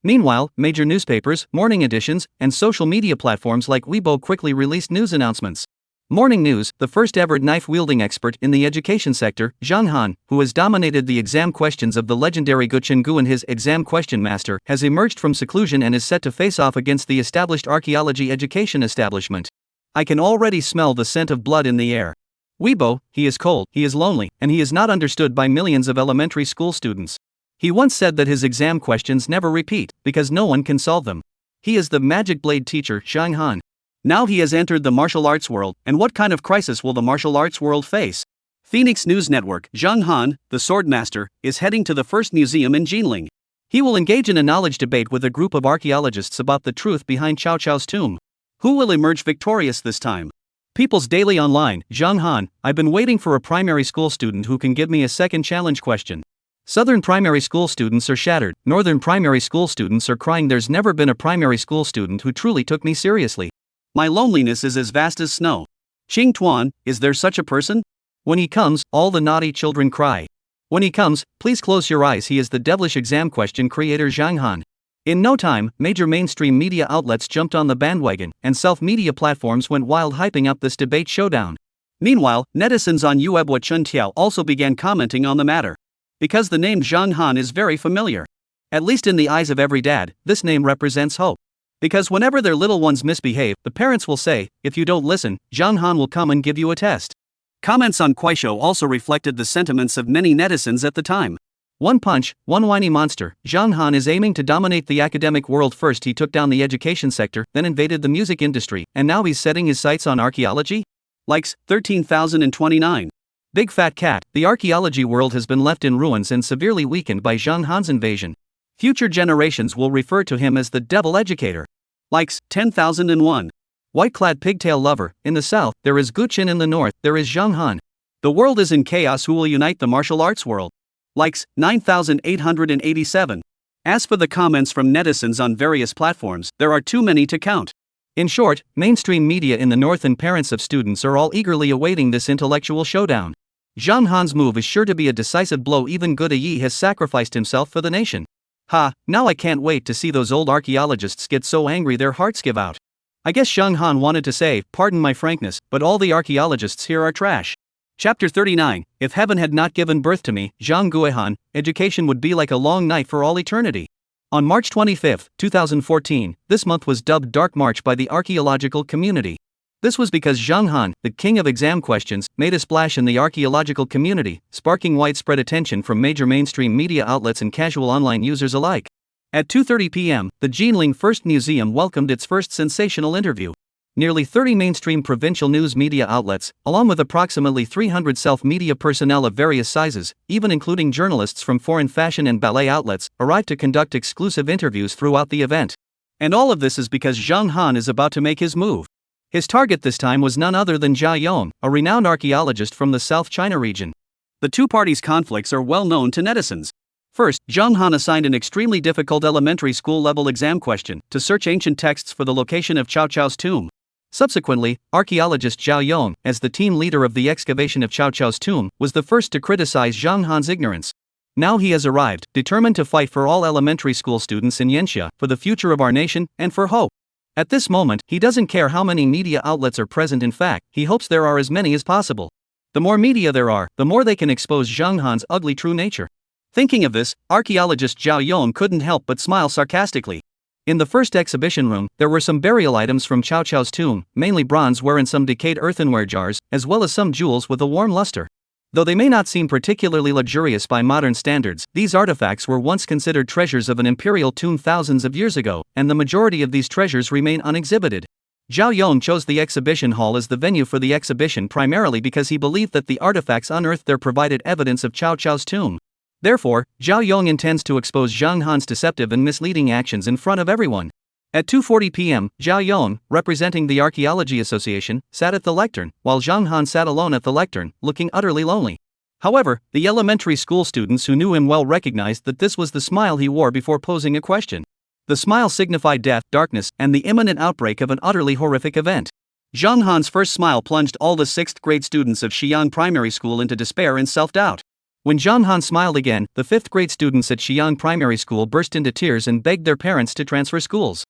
Meanwhile, major newspapers, morning editions, and social media platforms like Weibo quickly released news announcements. Morning News, the first ever knife-wielding expert in the education sector, Zhang Han, who has dominated the exam questions of the legendary Gu Chungu and his exam question master, has emerged from seclusion and is set to face off against the established archaeology education establishment. I can already smell the scent of blood in the air. Weibo, he is cold, he is lonely, and he is not understood by millions of elementary school students. He once said that his exam questions never repeat, because no one can solve them. He is the magic blade teacher, Zhang Han. Now he has entered the martial arts world, and what kind of crisis will the martial arts world face? Phoenix News Network, Zhang Han, the swordmaster, is heading to the first museum in Jinling. He will engage in a knowledge debate with a group of archaeologists about the truth behind Cao Cao's tomb. Who will emerge victorious this time? People's Daily Online, Zhang Han, I've been waiting for a primary school student who can give me a second challenge question. Southern primary school students are shattered, northern primary school students are crying. There's never been a primary school student who truly took me seriously. My loneliness is as vast as snow. Qing Tuan, is there such a person? When he comes, all the naughty children cry. When he comes, please close your eyes. He is the devilish exam question creator Zhang Han. In no time, major mainstream media outlets jumped on the bandwagon, and self-media platforms went wild hyping up this debate showdown. Meanwhile, netizens on Uwebwa Chuntiao also began commenting on the matter. Because the name Zhang Han is very familiar. At least in the eyes of every dad, this name represents hope. Because whenever their little ones misbehave, the parents will say, if you don't listen, Zhang Han will come and give you a test. Comments on Kuaishou also reflected the sentiments of many netizens at the time. One punch, one whiny monster, Zhang Han is aiming to dominate the academic world. First he took down the education sector, then invaded the music industry, and now he's setting his sights on archaeology? Likes, 13,029. Big fat cat, the archaeology world has been left in ruins and severely weakened by Zhang Han's invasion. Future generations will refer to him as the devil educator. Likes, 10,001. White-clad pigtail lover, in the south, there is Gu Qin, in the north, there is Zhang Han. The world is in chaos. Who will unite the martial arts world? Likes, 9,887. As for the comments from netizens on various platforms, there are too many to count. In short, mainstream media in the north and parents of students are all eagerly awaiting this intellectual showdown. Zhang Han's move is sure to be a decisive blow. Even Gu Yi has sacrificed himself for the nation. Ha, now I can't wait to see those old archaeologists get so angry their hearts give out. I guess Zhang Han wanted to say, pardon my frankness, but all the archaeologists here are trash. Chapter 39, If Heaven Had Not Given Birth to Me, Zhang Guihan, education would be like a long night for all eternity. On March 25, 2014, this month was dubbed Dark March by the archaeological community. This was because Zhang Han, the king of exam questions, made a splash in the archaeological community, sparking widespread attention from major mainstream media outlets and casual online users alike. At 2:30 p.m., the Jinling First Museum welcomed its first sensational interview. Nearly 30 mainstream provincial news media outlets, along with approximately 300 self-media personnel of various sizes, even including journalists from foreign fashion and ballet outlets, arrived to conduct exclusive interviews throughout the event. And all of this is because Zhang Han is about to make his move. His target this time was none other than Zhao Yong, a renowned archaeologist from the South China region. The two parties' conflicts are well known to netizens. First, Zhang Han assigned an extremely difficult elementary school-level exam question to search ancient texts for the location of Cao Cao's tomb. Subsequently, archaeologist Zhao Yong, as the team leader of the excavation of Cao Cao's tomb, was the first to criticize Zhang Han's ignorance. Now he has arrived, determined to fight for all elementary school students in Yanxia, for the future of our nation, and for hope. At this moment, he doesn't care how many media outlets are present. In fact, he hopes there are as many as possible. The more media there are, the more they can expose Zhang Han's ugly true nature. Thinking of this, archaeologist Zhao Yong couldn't help but smile sarcastically. In the first exhibition room, there were some burial items from Cao Cao's tomb, mainly bronzeware and some decayed earthenware jars, as well as some jewels with a warm luster. Though they may not seem particularly luxurious by modern standards, these artifacts were once considered treasures of an imperial tomb thousands of years ago, and the majority of these treasures remain unexhibited. Zhao Yong chose the exhibition hall as the venue for the exhibition primarily because he believed that the artifacts unearthed there provided evidence of Cao Cao's tomb. Therefore, Zhao Yong intends to expose Zhang Han's deceptive and misleading actions in front of everyone. At 2:40 p.m., Zhao Yong, representing the Archaeology Association, sat at the lectern, while Zhang Han sat alone at the lectern, looking utterly lonely. However, the elementary school students who knew him well recognized that this was the smile he wore before posing a question. The smile signified death, darkness, and the imminent outbreak of an utterly horrific event. Zhang Han's first smile plunged all the 6th grade students of Shiyang Primary School into despair and self-doubt. When Zhang Han smiled again, the 5th grade students at Shiyang Primary School burst into tears and begged their parents to transfer schools.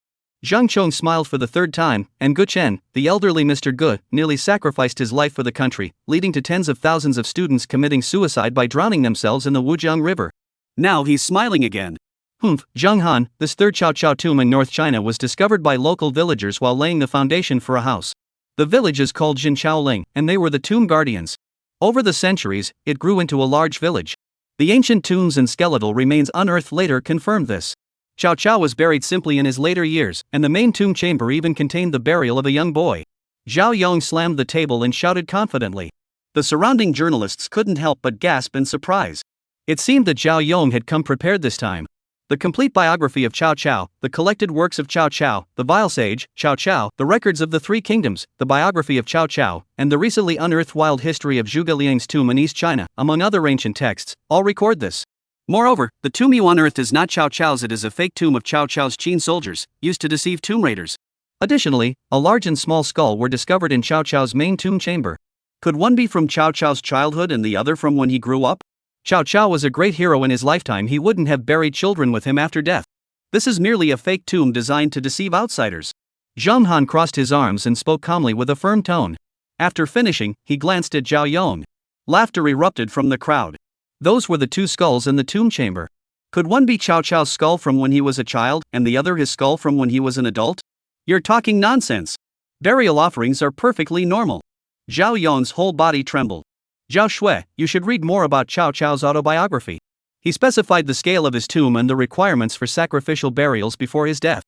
Zhang Chong smiled for the 3rd time, and Gu Chen, the elderly Mr. Gu, nearly sacrificed his life for the country, leading to tens of thousands of students committing suicide by drowning themselves in the Wujiang River. Now he's smiling again. Zhang Han, this 3rd Cao Cao tomb in North China was discovered by local villagers while laying the foundation for a house. The village is called Jinchaoling, and they were the tomb guardians. Over the centuries, it grew into a large village. The ancient tombs and skeletal remains unearthed later confirmed this. Cao Cao was buried simply in his later years, and the main tomb chamber even contained the burial of a young boy. Zhao Yong slammed the table and shouted confidently. The surrounding journalists couldn't help but gasp in surprise. It seemed that Zhao Yong had come prepared this time. The complete biography of Cao Cao, the collected works of Cao Cao, the Vile Sage, Cao Cao, the records of the 3 kingdoms, the biography of Cao Cao, and the recently unearthed wild history of Zhuge Liang's tomb in East China, among other ancient texts, all record this. Moreover, the tomb you unearthed is not Cao Cao's, it is a fake tomb of Cao Cao's Qin soldiers, used to deceive tomb raiders. Additionally, a large and small skull were discovered in Cao Cao's main tomb chamber. Could one be from Cao Cao's childhood and the other from when he grew up? Cao Cao was a great hero in his lifetime, he wouldn't have buried children with him after death. This is merely a fake tomb designed to deceive outsiders. Zhang Han crossed his arms and spoke calmly with a firm tone. After finishing, he glanced at Zhao Yong. Laughter erupted from the crowd. Those were the 2 skulls in the tomb chamber. Could one be Cao Cao's skull from when he was a child, and the other his skull from when he was an adult? You're talking nonsense. Burial offerings are perfectly normal. Zhao Yong's whole body trembled. Zhao Shui, you should read more about Cao Cao's autobiography. He specified the scale of his tomb and the requirements for sacrificial burials before his death.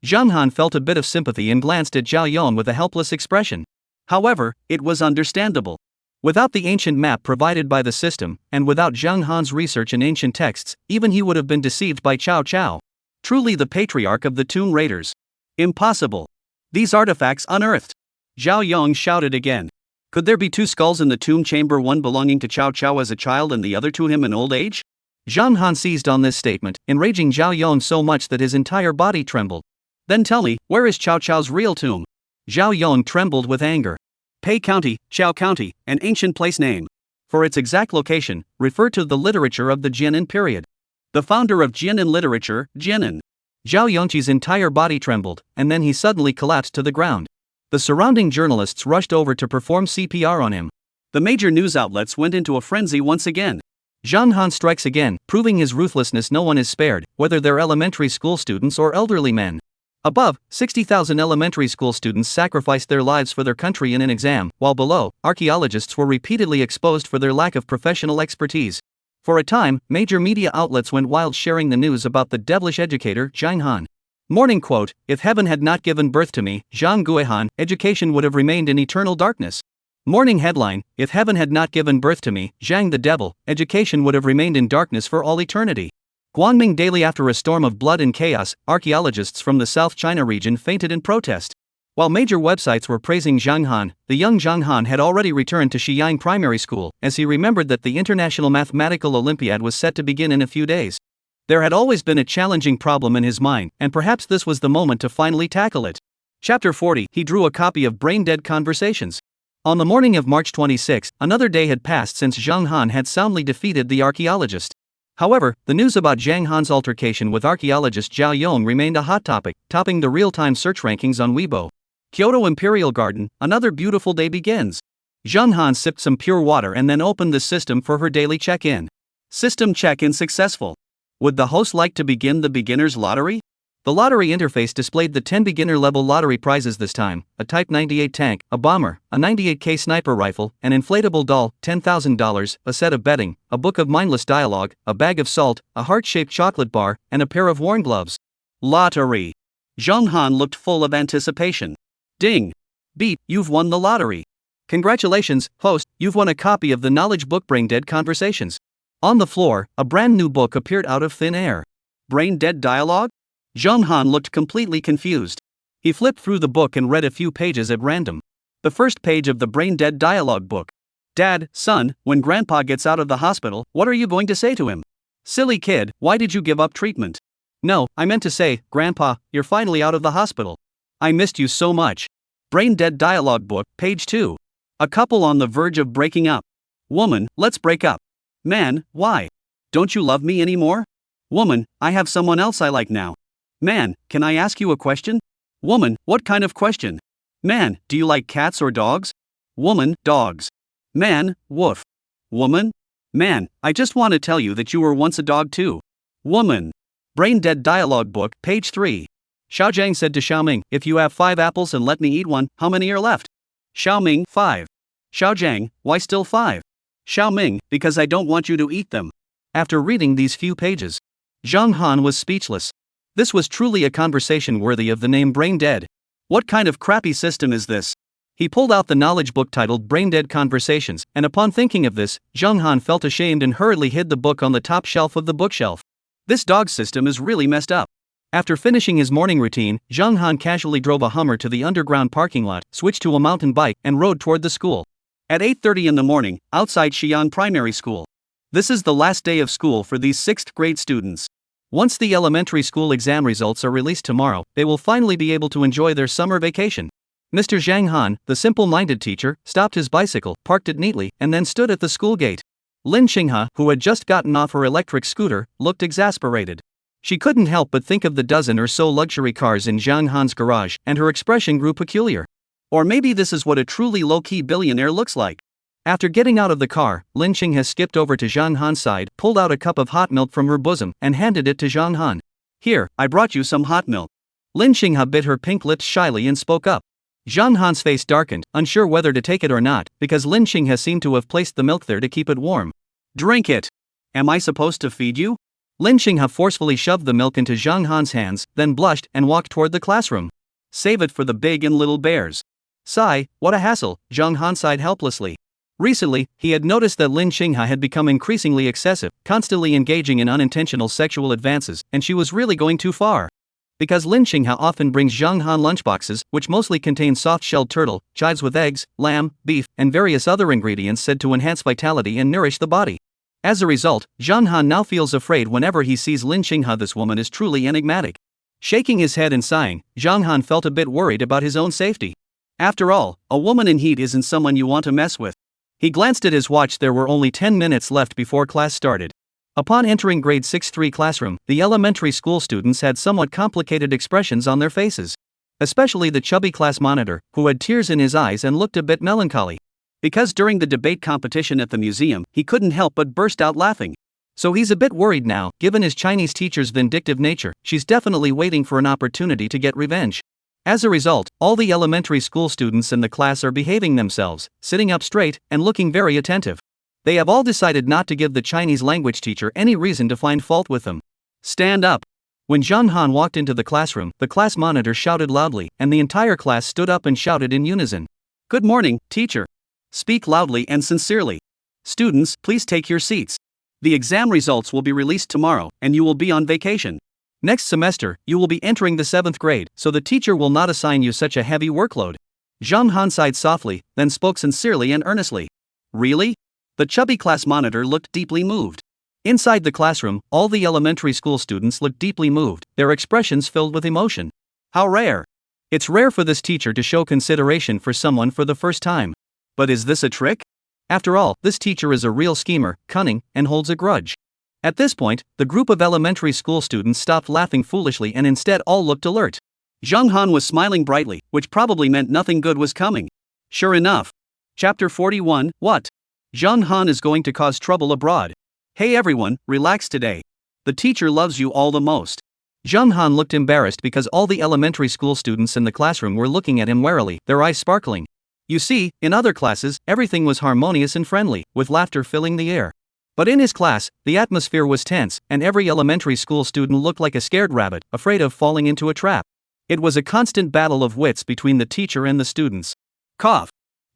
Zhang Han felt a bit of sympathy and glanced at Zhao Yong with a helpless expression. However, it was understandable. Without the ancient map provided by the system, and without Zhang Han's research in ancient texts, even he would have been deceived by Cao Cao. Truly the patriarch of the tomb raiders. Impossible. These artifacts unearthed. Zhao Yong shouted again. Could there be 2 skulls in the tomb chamber, one belonging to Cao Cao as a child and the other to him in old age? Zhang Han seized on this statement, enraging Zhao Yong so much that his entire body trembled. Then tell me, where is Cao Cao's real tomb? Zhao Yong trembled with anger. Pei County, Chao County, an ancient place name. For its exact location, refer to the literature of the Jianan period. The founder of Jianan literature, Jianan. Zhao Yongqi's entire body trembled, and then he suddenly collapsed to the ground. The surrounding journalists rushed over to perform CPR on him. The major news outlets went into a frenzy once again. Zhang Han strikes again, proving his ruthlessness. No one is spared, whether they're elementary school students or elderly men. Above, 60,000 elementary school students sacrificed their lives for their country in an exam, while below, archaeologists were repeatedly exposed for their lack of professional expertise. For a time, major media outlets went wild sharing the news about the devilish educator Zhang Han. Morning quote, "If heaven had not given birth to me, Zhang Guihan, education would have remained in eternal darkness." Morning headline, "If heaven had not given birth to me, Zhang the devil, education would have remained in darkness for all eternity." Guangming Daily. After a storm of blood and chaos, archaeologists from the South China region fainted in protest. While major websites were praising Zhang Han, the young Zhang Han had already returned to Shiyang Primary School, as he remembered that the International Mathematical Olympiad was set to begin in a few days. There had always been a challenging problem in his mind, and perhaps this was the moment to finally tackle it. Chapter 40. He drew a copy of Brain Dead Conversations. On the morning of March 26, another day had passed since Zhang Han had soundly defeated the archaeologist. However, the news about Zhang Han's altercation with archaeologist Zhao Yong remained a hot topic, topping the real-time search rankings on Weibo. Kyoto Imperial Garden, another beautiful day begins. Zhang Han sipped some pure water and then opened the system for her daily check-in. System check-in successful. Would the host like to begin the beginner's lottery? The lottery interface displayed the 10 beginner-level lottery prizes this time: a Type 98 tank, a bomber, a 98K sniper rifle, an inflatable doll, $10,000, a set of bedding, a book of mindless dialogue, a bag of salt, a heart-shaped chocolate bar, and a pair of worn gloves. Lottery. Zhang Han looked full of anticipation. Ding! Beep, you've won the lottery. Congratulations, host, you've won a copy of the knowledge book Brain Dead Conversations. On the floor, a brand new book appeared out of thin air. Brain Dead Dialogue? Zhang Han looked completely confused. He flipped through the book and read a few pages at random. The first page of the Brain Dead Dialogue book. "Dad, son, when Grandpa gets out of the hospital, what are you going to say to him?" "Silly kid, why did you give up treatment?" "No, I meant to say, Grandpa, you're finally out of the hospital. I missed you so much." Brain Dead Dialogue book, page 2. A couple on the verge of breaking up. "Woman, let's break up." "Man, why? Don't you love me anymore?" "Woman, I have someone else I like now." "Man, can I ask you a question?" "Woman, what kind of question?" "Man, do you like cats or dogs?" "Woman, dogs." "Man, woof." "Woman?" "Man, I just want to tell you that you were once a dog too." "Woman." Brain Dead Dialogue book, page 3. Xiao Zhang said to Xiao Ming, "If you have 5 apples and let me eat one, how many are left?" Xiao Ming, 5. Xiao Zhang, why still 5? Xiao Ming, because I don't want you to eat them. After reading these few pages, Zhang Han was speechless. This was truly a conversation worthy of the name Brain Dead. What kind of crappy system is this? He pulled out the knowledge book titled Brain Dead Conversations, and upon thinking of this, Zhang Han felt ashamed and hurriedly hid the book on the top shelf of the bookshelf. This dog system is really messed up. After finishing his morning routine, Zhang Han casually drove a Hummer to the underground parking lot, switched to a mountain bike, and rode toward the school. At 8:30 in the morning, outside Shiyang Primary School. This is the last day of school for these 6th grade students. Once the elementary school exam results are released tomorrow, they will finally be able to enjoy their summer vacation. Mr. Zhang Han, the simple-minded teacher, stopped his bicycle, parked it neatly, and then stood at the school gate. Lin Qinghe, who had just gotten off her electric scooter, looked exasperated. She couldn't help but think of the dozen or so luxury cars in Zhang Han's garage, and her expression grew peculiar. Or maybe this is what a truly low-key billionaire looks like. After getting out of the car, Lin Qinghe skipped over to Zhang Han's side, pulled out a cup of hot milk from her bosom, and handed it to Zhang Han. "Here, I brought you some hot milk." Lin Qinghe bit her pink lips shyly and spoke up. Zhang Han's face darkened, unsure whether to take it or not, because Lin Qinghe seemed to have placed the milk there to keep it warm. "Drink it." "Am I supposed to feed you?" Lin Qinghe forcefully shoved the milk into Zhang Han's hands, then blushed and walked toward the classroom. "Save it for the big and little bears." Sigh, what a hassle, Zhang Han sighed helplessly. Recently, he had noticed that Lin Qinghe had become increasingly excessive, constantly engaging in unintentional sexual advances, and she was really going too far. Because Lin Qinghe often brings Zhang Han lunchboxes, which mostly contain soft-shelled turtle, chives with eggs, lamb, beef, and various other ingredients said to enhance vitality and nourish the body. As a result, Zhang Han now feels afraid whenever he sees Lin Qinghe. This woman is truly enigmatic. Shaking his head and sighing, Zhang Han felt a bit worried about his own safety. After all, a woman in heat isn't someone you want to mess with. He glanced at his watch. There were only 10 minutes left before class started. Upon entering grade 6-3 classroom, the elementary school students had somewhat complicated expressions on their faces. Especially the chubby class monitor, who had tears in his eyes and looked a bit melancholy. Because during the debate competition at the museum, he couldn't help but burst out laughing. So he's a bit worried now, given his Chinese teacher's vindictive nature. She's definitely waiting for an opportunity to get revenge. As a result, all the elementary school students in the class are behaving themselves, sitting up straight, and looking very attentive. They have all decided not to give the Chinese language teacher any reason to find fault with them. Stand up. When Zhang Han walked into the classroom, the class monitor shouted loudly, and the entire class stood up and shouted in unison. Good morning, teacher. Speak loudly and sincerely. Students, please take your seats. The exam results will be released tomorrow, and you will be on vacation. Next semester, you will be entering the 7th grade, so the teacher will not assign you such a heavy workload. Zhang Han sighed softly, then spoke sincerely and earnestly. Really? The chubby class monitor looked deeply moved. Inside the classroom, all the elementary school students looked deeply moved, their expressions filled with emotion. How rare! It's rare for this teacher to show consideration for someone for the first time. But is this a trick? After all, this teacher is a real schemer, cunning, and holds a grudge. At this point, the group of elementary school students stopped laughing foolishly and instead all looked alert. Zhang Han was smiling brightly, which probably meant nothing good was coming. Sure enough. Chapter 41, What? Zhang Han is going to cause trouble abroad. Hey everyone, relax today. The teacher loves you all the most. Zhang Han looked embarrassed because all the elementary school students in the classroom were looking at him warily, their eyes sparkling. You see, in other classes, everything was harmonious and friendly, with laughter filling the air. But in his class, the atmosphere was tense, and every elementary school student looked like a scared rabbit, afraid of falling into a trap. It was a constant battle of wits between the teacher and the students. Cough.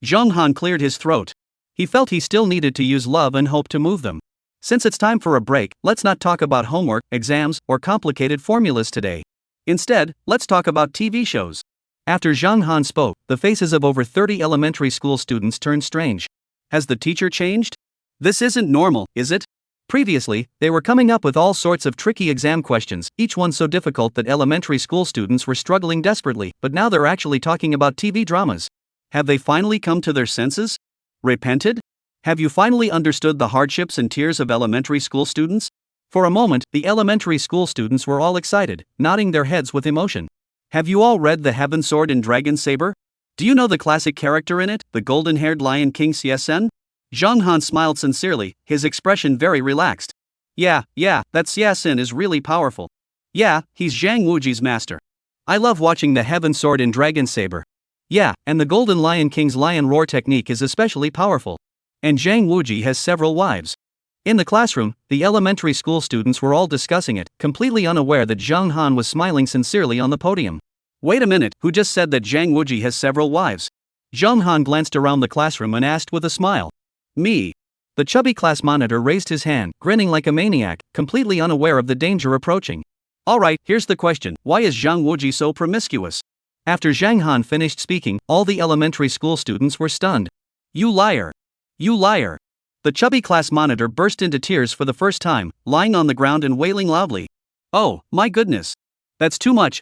Zhang Han cleared his throat. He felt he still needed to use love and hope to move them. Since it's time for a break, let's not talk about homework, exams, or complicated formulas today. Instead, let's talk about TV shows. After Zhang Han spoke, the faces of over 30 elementary school students turned strange. Has the teacher changed? This isn't normal, is it? Previously, they were coming up with all sorts of tricky exam questions, each one so difficult that elementary school students were struggling desperately, but now they're actually talking about TV dramas. Have they finally come to their senses? Repented? Have you finally understood the hardships and tears of elementary school students? For a moment, the elementary school students were all excited, nodding their heads with emotion. Have you all read The Heaven Sword and Dragon Saber? Do you know the classic character in it, the golden-haired Lion King Xie? Zhang Han smiled sincerely, his expression very relaxed. Yeah, that Xie is really powerful. Yeah, he's Zhang Wuji's master. I love watching The Heaven Sword and Dragon Saber. Yeah, and the Golden Lion King's lion roar technique is especially powerful. And Zhang Wuji has several wives. In the classroom, the elementary school students were all discussing it, completely unaware that Zhang Han was smiling sincerely on the podium. Wait a minute, who just said that Zhang Wuji has several wives? Zhang Han glanced around the classroom and asked with a smile. Me. The chubby class monitor raised his hand, grinning like a maniac, completely unaware of the danger approaching. Alright, here's the question, why is Zhang Wuji so promiscuous? After Zhang Han finished speaking, all the elementary school students were stunned. You liar! You liar! The chubby class monitor burst into tears for the first time, lying on the ground and wailing loudly. Oh, my goodness! That's too much.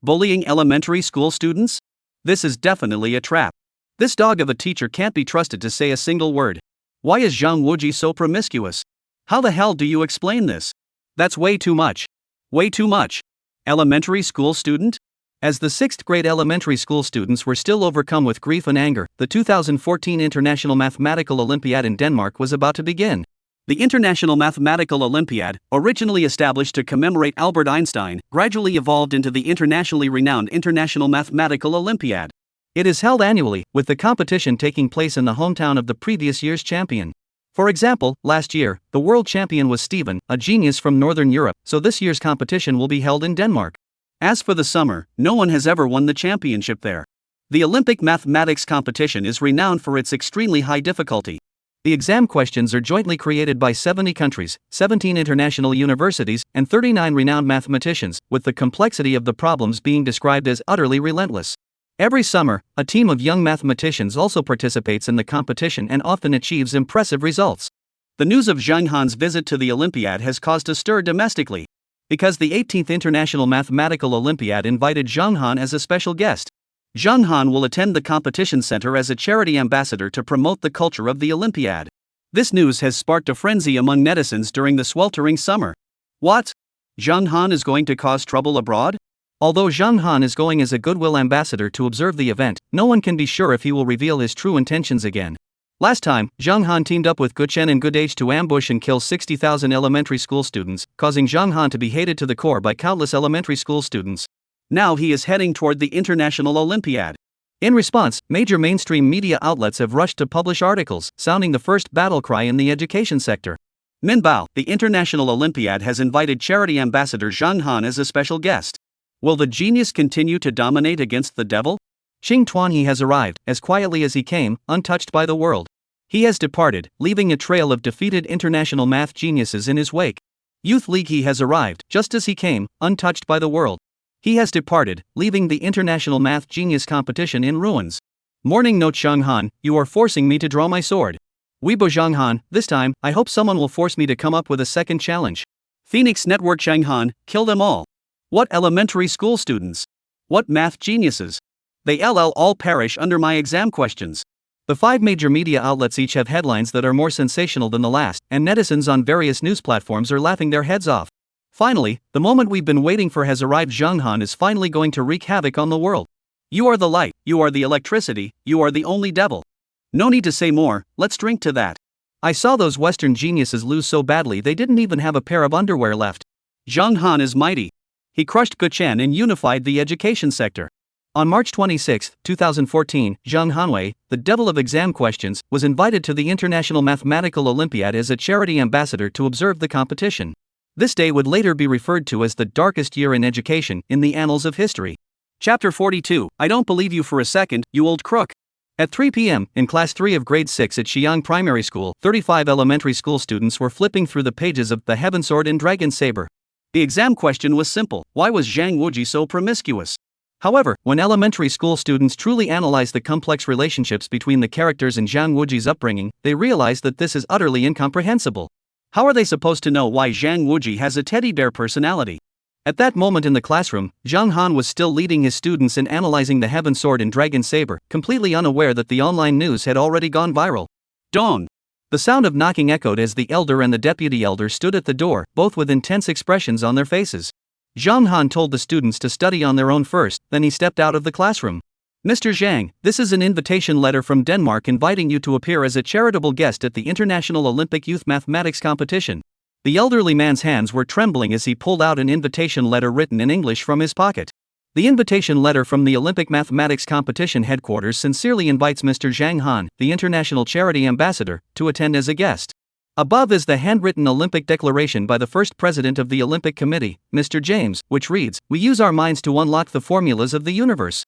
Bullying elementary school students? This is definitely a trap. This dog of a teacher can't be trusted to say a single word. Why is Zhang Wuji so promiscuous? How the hell do you explain this? That's way too much. Way too much. Elementary school student? As the 6th grade elementary school students were still overcome with grief and anger, the 2014 International Mathematical Olympiad in Denmark was about to begin. The International Mathematical Olympiad, originally established to commemorate Albert Einstein, gradually evolved into the internationally renowned International Mathematical Olympiad. It is held annually, with the competition taking place in the hometown of the previous year's champion. For example, last year, the world champion was Stephen, a genius from Northern Europe, so this year's competition will be held in Denmark. As for the summer, no one has ever won the championship there. The Olympic mathematics competition is renowned for its extremely high difficulty. The exam questions are jointly created by 70 countries, 17 international universities, and 39 renowned mathematicians, with the complexity of the problems being described as utterly relentless. Every summer, a team of young mathematicians also participates in the competition and often achieves impressive results. The news of Zhang Han's visit to the Olympiad has caused a stir domestically, because the 18th International Mathematical Olympiad invited Zhang Han as a special guest. Zhang Han will attend the competition center as a charity ambassador to promote the culture of the Olympiad. This news has sparked a frenzy among netizens during the sweltering summer. What? Zhang Han is going to cause trouble abroad? Although Zhang Han is going as a goodwill ambassador to observe the event, no one can be sure if he will reveal his true intentions again. Last time, Zhang Han teamed up with Guchen and Goodage to ambush and kill 60,000 elementary school students, causing Zhang Han to be hated to the core by countless elementary school students. Now he is heading toward the International Olympiad. In response, major mainstream media outlets have rushed to publish articles, sounding the first battle cry in the education sector. Minbao, the International Olympiad has invited charity ambassador Zhang Han as a special guest. Will the genius continue to dominate against the devil? Qing Tuanhe has arrived, as quietly as he came, untouched by the world. He has departed, leaving a trail of defeated international math geniuses in his wake. Youth League He has arrived, just as he came, untouched by the world. He has departed, leaving the international math genius competition in ruins. Morning note Zhang Han, you are forcing me to draw my sword. Weibo Zhang Han, this time, I hope someone will force me to come up with a second challenge. Phoenix Network Zhang Han, kill them all. What elementary school students? What math geniuses? They all perish under my exam questions. The 5 major media outlets each have headlines that are more sensational than the last, and netizens on various news platforms are laughing their heads off. Finally, the moment we've been waiting for has arrived. Zhang Han is finally going to wreak havoc on the world. You are the light, you are the electricity, you are the only devil. No need to say more, let's drink to that. I saw those Western geniuses lose so badly they didn't even have a pair of underwear left. Zhang Han is mighty. He crushed Guchen and unified the education sector. On March 26, 2014, Zhang Hanwei, the devil of exam questions, was invited to the International Mathematical Olympiad as a charity ambassador to observe the competition. This day would later be referred to as the darkest year in education in the annals of history. Chapter 42, I don't believe you for a second, you old crook. At 3 p.m., in Class 3 of Grade 6 at Xi'ang Primary School, 35 elementary school students were flipping through the pages of The Heaven Sword and Dragon Saber. The exam question was simple: why was Zhang Wuji so promiscuous? However, when elementary school students truly analyze the complex relationships between the characters in Zhang Wuji's upbringing, they realize that this is utterly incomprehensible. How are they supposed to know why Zhang Wuji has a teddy bear personality? At that moment in the classroom, Zhang Han was still leading his students in analyzing The Heaven Sword and Dragon Saber, completely unaware that the online news had already gone viral. Dawn! The sound of knocking echoed as the elder and the deputy elder stood at the door, both with intense expressions on their faces. Zhang Han told the students to study on their own first, then he stepped out of the classroom. Mr. Zhang, this is an invitation letter from Denmark inviting you to appear as a charitable guest at the International Olympic Youth Mathematics Competition. The elderly man's hands were trembling as he pulled out an invitation letter written in English from his pocket. The invitation letter from the Olympic Mathematics Competition headquarters sincerely invites Mr. Zhang Han, the international charity ambassador, to attend as a guest. Above is the handwritten Olympic declaration by the first president of the Olympic Committee, Mr. James, which reads, "We use our minds to unlock the formulas of the universe."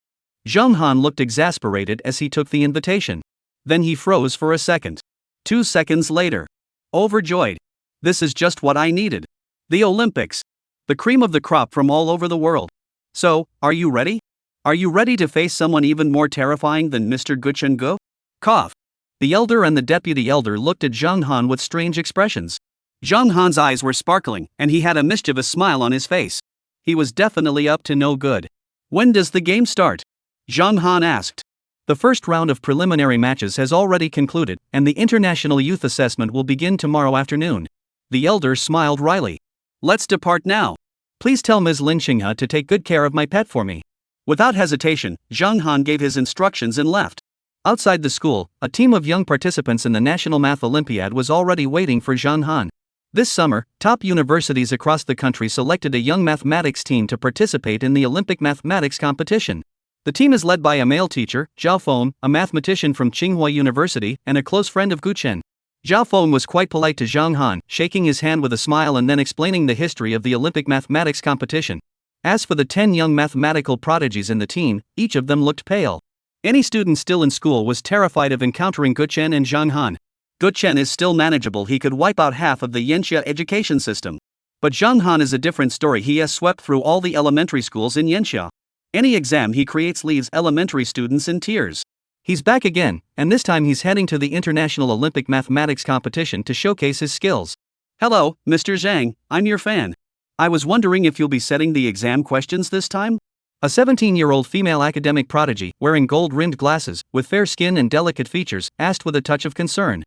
Zhang Han looked exasperated as he took the invitation. Then he froze for a second. 2 seconds later. Overjoyed. This is just what I needed. The Olympics. The cream of the crop from all over the world. So, are you ready? Are you ready to face someone even more terrifying than Mr. Guchen Go? Cough. The elder and the deputy elder looked at Zhang Han with strange expressions. Zhang Han's eyes were sparkling, and he had a mischievous smile on his face. He was definitely up to no good. When does the game start? Zhang Han asked. The first round of preliminary matches has already concluded, and the International Youth Assessment will begin tomorrow afternoon. The elder smiled wryly. Let's depart now. Please tell Ms. Lin Xinghe to take good care of my pet for me. Without hesitation, Zhang Han gave his instructions and left. Outside the school, a team of young participants in the National Math Olympiad was already waiting for Zhang Han. This summer, top universities across the country selected a young mathematics team to participate in the Olympic mathematics competition. The team is led by a male teacher, Zhao Feng, a mathematician from Tsinghua University, and a close friend of Guchen. Zhao Feng was quite polite to Zhang Han, shaking his hand with a smile and then explaining the history of the Olympic mathematics competition. As for the 10 young mathematical prodigies in the team, each of them looked pale. Any student still in school was terrified of encountering Guchen and Zhang Han. Guchen is still manageable, he could wipe out half of the Yanxia education system. But Zhang Han is a different story, he has swept through all the elementary schools in Yanxia. Any exam he creates leaves elementary students in tears. He's back again, and this time he's heading to the International Olympic Mathematics Competition to showcase his skills. Hello, Mr. Zhang, I'm your fan. I was wondering if you'll be setting the exam questions this time? A 17-year-old female academic prodigy, wearing gold-rimmed glasses, with fair skin and delicate features, asked with a touch of concern.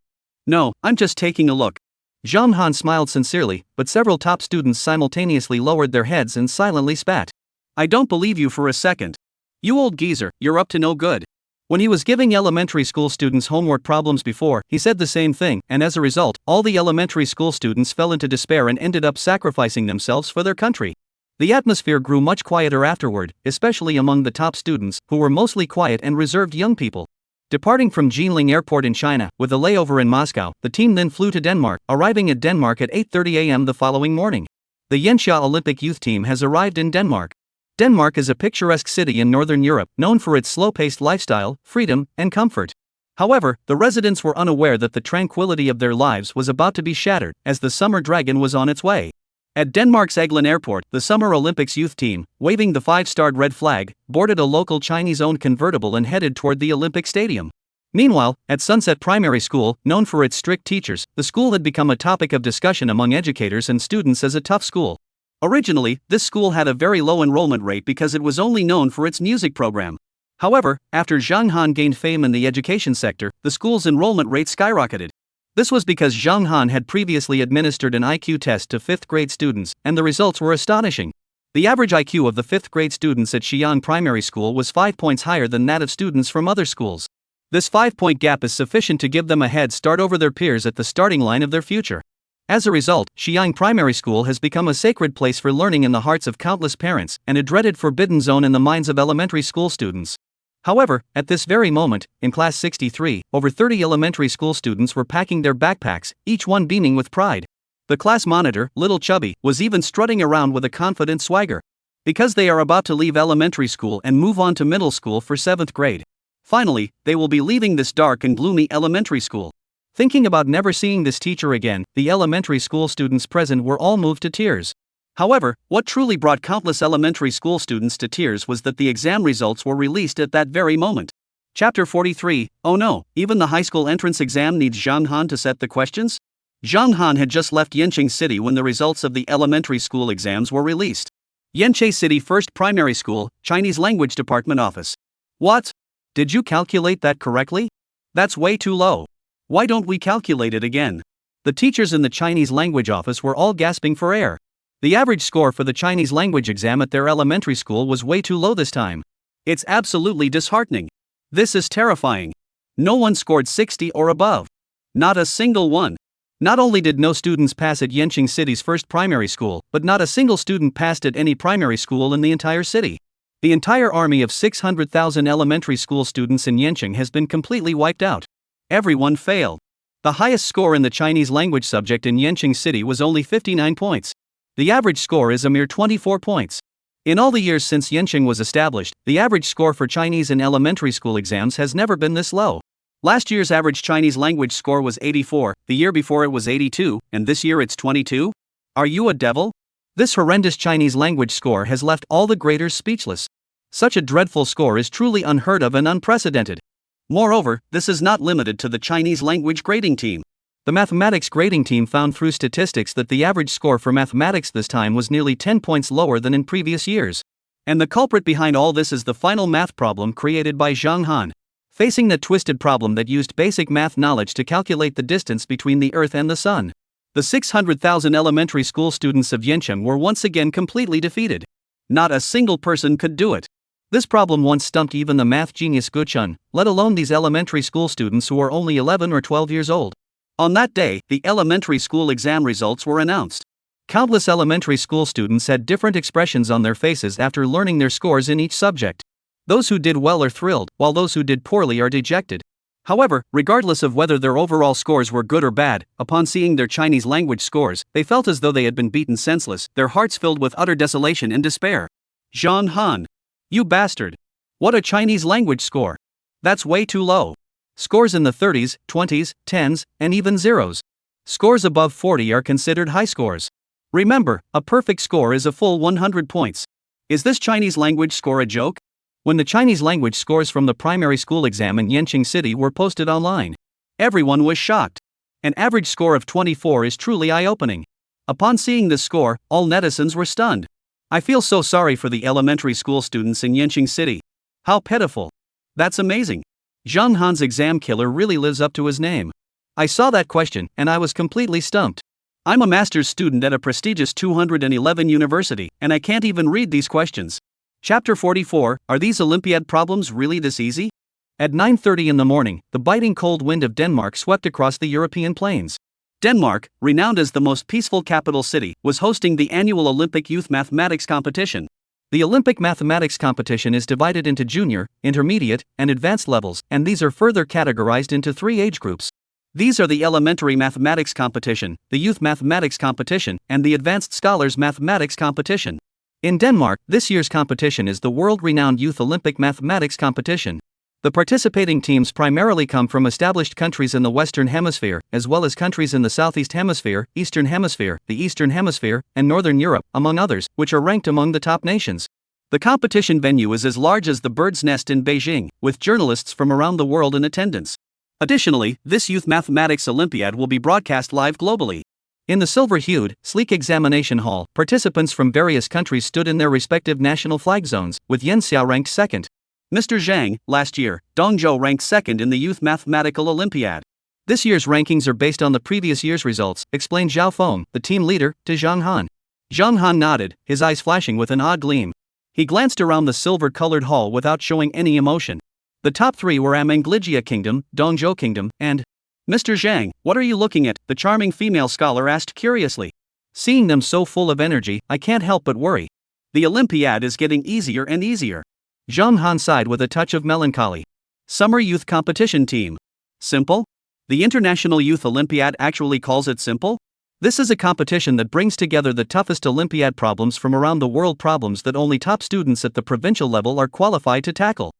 No, I'm just taking a look. Zhang Han smiled sincerely, but several top students simultaneously lowered their heads and silently spat. I don't believe you for a second. You old geezer, you're up to no good. When he was giving elementary school students homework problems before, he said the same thing, and as a result, all the elementary school students fell into despair and ended up sacrificing themselves for their country. The atmosphere grew much quieter afterward, especially among the top students, who were mostly quiet and reserved young people. Departing from Jinling Airport in China, with a layover in Moscow, the team then flew to Denmark, arriving at Denmark at 8:30 a.m. the following morning. The Yenxia Olympic youth team has arrived in Denmark. Denmark is a picturesque city in northern Europe, known for its slow-paced lifestyle, freedom, and comfort. However, the residents were unaware that the tranquility of their lives was about to be shattered, as the Summer Dragon was on its way. At Denmark's Egeland Airport, the Summer Olympics youth team, waving the 5-starred red flag, boarded a local Chinese-owned convertible and headed toward the Olympic Stadium. Meanwhile, at Sunset Primary School, known for its strict teachers, the school had become a topic of discussion among educators and students as a tough school. Originally, this school had a very low enrollment rate because it was only known for its music program. However, after Zhang Han gained fame in the education sector, the school's enrollment rate skyrocketed. This was because Zhang Han had previously administered an IQ test to 5th grade students, and the results were astonishing. The average IQ of the 5th grade students at Xi'an Primary School was 5 points higher than that of students from other schools. This 5-point gap is sufficient to give them a head start over their peers at the starting line of their future. As a result, Xi'an Primary School has become a sacred place for learning in the hearts of countless parents, and a dreaded forbidden zone in the minds of elementary school students. However, at this very moment, in Class 63, over 30 elementary school students were packing their backpacks, each one beaming with pride. The class monitor, Little Chubby, was even strutting around with a confident swagger. Because they are about to leave elementary school and move on to middle school for 7th grade. Finally, they will be leaving this dark and gloomy elementary school. Thinking about never seeing this teacher again, the elementary school students present were all moved to tears. However, what truly brought countless elementary school students to tears was that the exam results were released at that very moment. Chapter 43, Oh no, even the high school entrance exam needs Zhang Han to set the questions? Zhang Han had just left Yanqing City when the results of the elementary school exams were released. Yanqing City First Primary School, Chinese Language Department Office. What? Did you calculate that correctly? That's way too low. Why don't we calculate it again? The teachers in the Chinese language office were all gasping for air. The average score for the Chinese language exam at their elementary school was way too low this time. It's absolutely disheartening. This is terrifying. No one scored 60 or above. Not a single one. Not only did no students pass at Yanqing City's first primary school, but not a single student passed at any primary school in the entire city. The entire army of 600,000 elementary school students in Yanqing has been completely wiped out. Everyone failed. The highest score in the Chinese language subject in Yanqing City was only 59 points. The average score is a mere 24 points. In all the years since Yanqing was established, the average score for Chinese in elementary school exams has never been this low. Last year's average Chinese language score was 84, the year before it was 82, and this year it's 22? Are you a devil? This horrendous Chinese language score has left all the graders speechless. Such a dreadful score is truly unheard of and unprecedented. Moreover, this is not limited to the Chinese language grading team. The mathematics grading team found through statistics that the average score for mathematics this time was nearly 10 points lower than in previous years. And the culprit behind all this is the final math problem created by Zhang Han. Facing the twisted problem that used basic math knowledge to calculate the distance between the Earth and the Sun, the 600,000 elementary school students of Yanqing were once again completely defeated. Not a single person could do it. This problem once stumped even the math genius Guchun, let alone these elementary school students who are only 11 or 12 years old. On that day, the elementary school exam results were announced. Countless elementary school students had different expressions on their faces after learning their scores in each subject. Those who did well are thrilled, while those who did poorly are dejected. However, regardless of whether their overall scores were good or bad, upon seeing their Chinese language scores, they felt as though they had been beaten senseless, their hearts filled with utter desolation and despair. Zhang Han. You bastard. What a Chinese language score. That's way too low. Scores in the 30s, 20s, 10s, and even zeros. Scores above 40 are considered high scores. Remember, a perfect score is a full 100 points. Is this Chinese language score a joke? When the Chinese language scores from the primary school exam in Yanqing City were posted online, everyone was shocked. An average score of 24 is truly eye-opening. Upon seeing this score, all netizens were stunned. I feel so sorry for the elementary school students in Yanqing City. How pitiful. That's amazing. Zhang Han's exam killer really lives up to his name. I saw that question, and I was completely stumped. I'm a master's student at a prestigious 211 university, and I can't even read these questions. Chapter 44, Are these Olympiad problems really this easy? At 9:30 in the morning, the biting cold wind of Denmark swept across the European plains. Denmark, renowned as the most peaceful capital city, was hosting the annual Olympic Youth Mathematics Competition. The Olympic Mathematics Competition is divided into junior, intermediate, and advanced levels, and these are further categorized into 3 age groups. These are the Elementary Mathematics Competition, the Youth Mathematics Competition, and the Advanced Scholars Mathematics Competition. In Denmark, this year's competition is the world-renowned Youth Olympic Mathematics Competition. The participating teams primarily come from established countries in the Western Hemisphere, as well as countries in the Southeast Hemisphere, Eastern Hemisphere, the Eastern Hemisphere, and Northern Europe, among others, which are ranked among the top nations. The competition venue is as large as the Bird's Nest in Beijing, with journalists from around the world in attendance. Additionally, this Youth Mathematics Olympiad will be broadcast live globally. In the silver-hued, sleek examination hall, participants from various countries stood in their respective national flag zones, with Yan Xiao ranked second. Mr. Zhang, last year, Dongzhou ranked second in the Youth Mathematical Olympiad. This year's rankings are based on the previous year's results, explained Zhao Feng, the team leader, to Zhang Han. Zhang Han nodded, his eyes flashing with an odd gleam. He glanced around the silver-colored hall without showing any emotion. The top 3 were Amanglijia Kingdom, Dongzhou Kingdom, and Mr. Zhang, what are you looking at? The charming female scholar asked curiously. Seeing them so full of energy, I can't help but worry. The Olympiad is getting easier and easier. Zhang Han sighed with a touch of melancholy. Summer Youth Competition Team. Simple? The International Youth Olympiad actually calls it simple? This is a competition that brings together the toughest Olympiad problems from around the world, problems that only top students at the provincial level are qualified to tackle.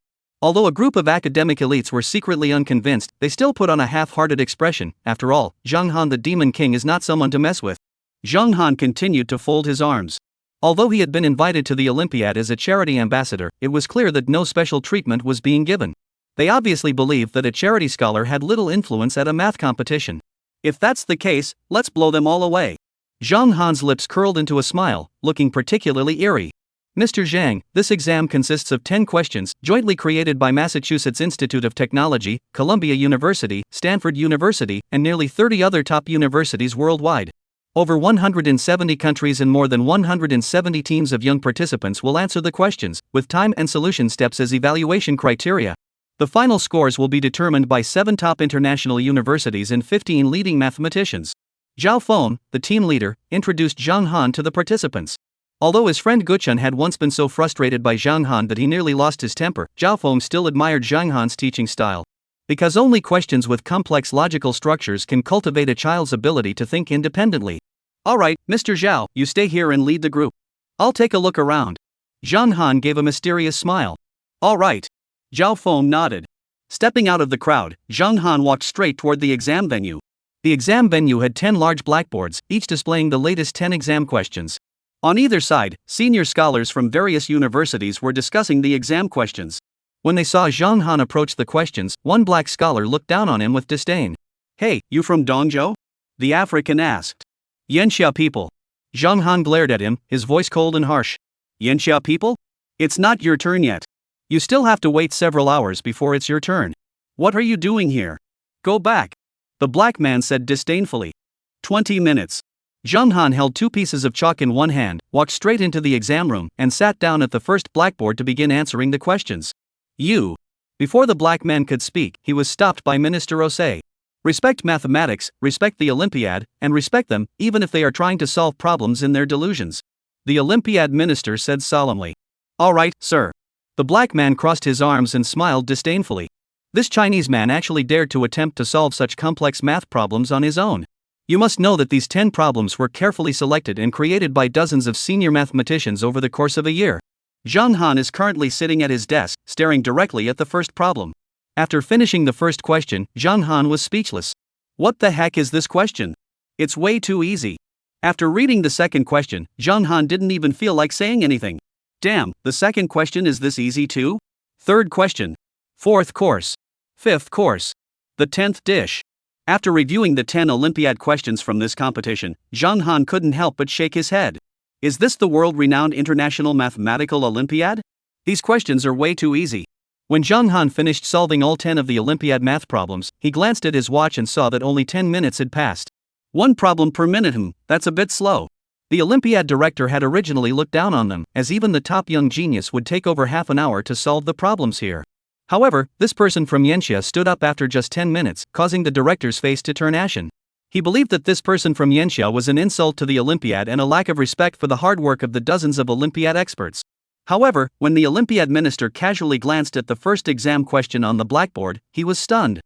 Although a group of academic elites were secretly unconvinced, they still put on a half-hearted expression. After all, Zhang Han the Demon King is not someone to mess with. Zhang Han continued to fold his arms. Although he had been invited to the Olympiad as a charity ambassador, it was clear that no special treatment was being given. They obviously believed that a charity scholar had little influence at a math competition. If that's the case, let's blow them all away. Zhang Han's lips curled into a smile, looking particularly eerie. Mr. Zhang, this exam consists of 10 questions, jointly created by Massachusetts Institute of Technology, Columbia University, Stanford University, and nearly 30 other top universities worldwide. Over 170 countries and more than 170 teams of young participants will answer the questions, with time and solution steps as evaluation criteria. The final scores will be determined by 7 top international universities and 15 leading mathematicians. Zhao Feng, the team leader, introduced Zhang Han to the participants. Although his friend Guchun had once been so frustrated by Zhang Han that he nearly lost his temper, Zhao Feng still admired Zhang Han's teaching style. Because only questions with complex logical structures can cultivate a child's ability to think independently. Alright, Mr. Zhao, you stay here and lead the group. I'll take a look around. Zhang Han gave a mysterious smile. Alright. Zhao Feng nodded. Stepping out of the crowd, Zhang Han walked straight toward the exam venue. The exam venue had 10 large blackboards, each displaying the latest 10 exam questions. On either side, senior scholars from various universities were discussing the exam questions. When they saw Zhang Han approach the questions, one black scholar looked down on him with disdain. Hey, you from Dongzhou? The African asked. Yanxia people. Zhang Han glared at him, his voice cold and harsh. Yanxia people? It's not your turn yet. You still have to wait several hours before it's your turn. What are you doing here? Go back. The black man said disdainfully. 20 minutes. Zhang Han held 2 pieces of chalk in one hand, walked straight into the exam room, and sat down at the first blackboard to begin answering the questions. You. Before the black man could speak, he was stopped by Minister Osei. Respect mathematics, respect the Olympiad, and respect them, even if they are trying to solve problems in their delusions. The Olympiad minister said solemnly. All right, sir. The black man crossed his arms and smiled disdainfully. This Chinese man actually dared to attempt to solve such complex math problems on his own. You must know that these 10 problems were carefully selected and created by dozens of senior mathematicians over the course of a year. Zhang Han is currently sitting at his desk, staring directly at the first problem. After finishing the first question, Zhang Han was speechless. What the heck is this question? It's way too easy. After reading the second question, Zhang Han didn't even feel like saying anything. Damn, the second question is this easy too? Third question. Fourth course. Fifth course. The 10th dish. After reviewing the 10 Olympiad questions from this competition, Zhang Han couldn't help but shake his head. Is this the world-renowned International Mathematical Olympiad? These questions are way too easy. When Zhang Han finished solving all 10 of the Olympiad math problems, he glanced at his watch and saw that only 10 minutes had passed. 1 problem per minute, that's a bit slow. The Olympiad director had originally looked down on them, as even the top young genius would take over half an hour to solve the problems here. However, this person from Yanxia stood up after just 10 minutes, causing the director's face to turn ashen. He believed that this person from Yanxia was an insult to the Olympiad and a lack of respect for the hard work of the dozens of Olympiad experts. However, when the Olympiad minister casually glanced at the first exam question on the blackboard, he was stunned.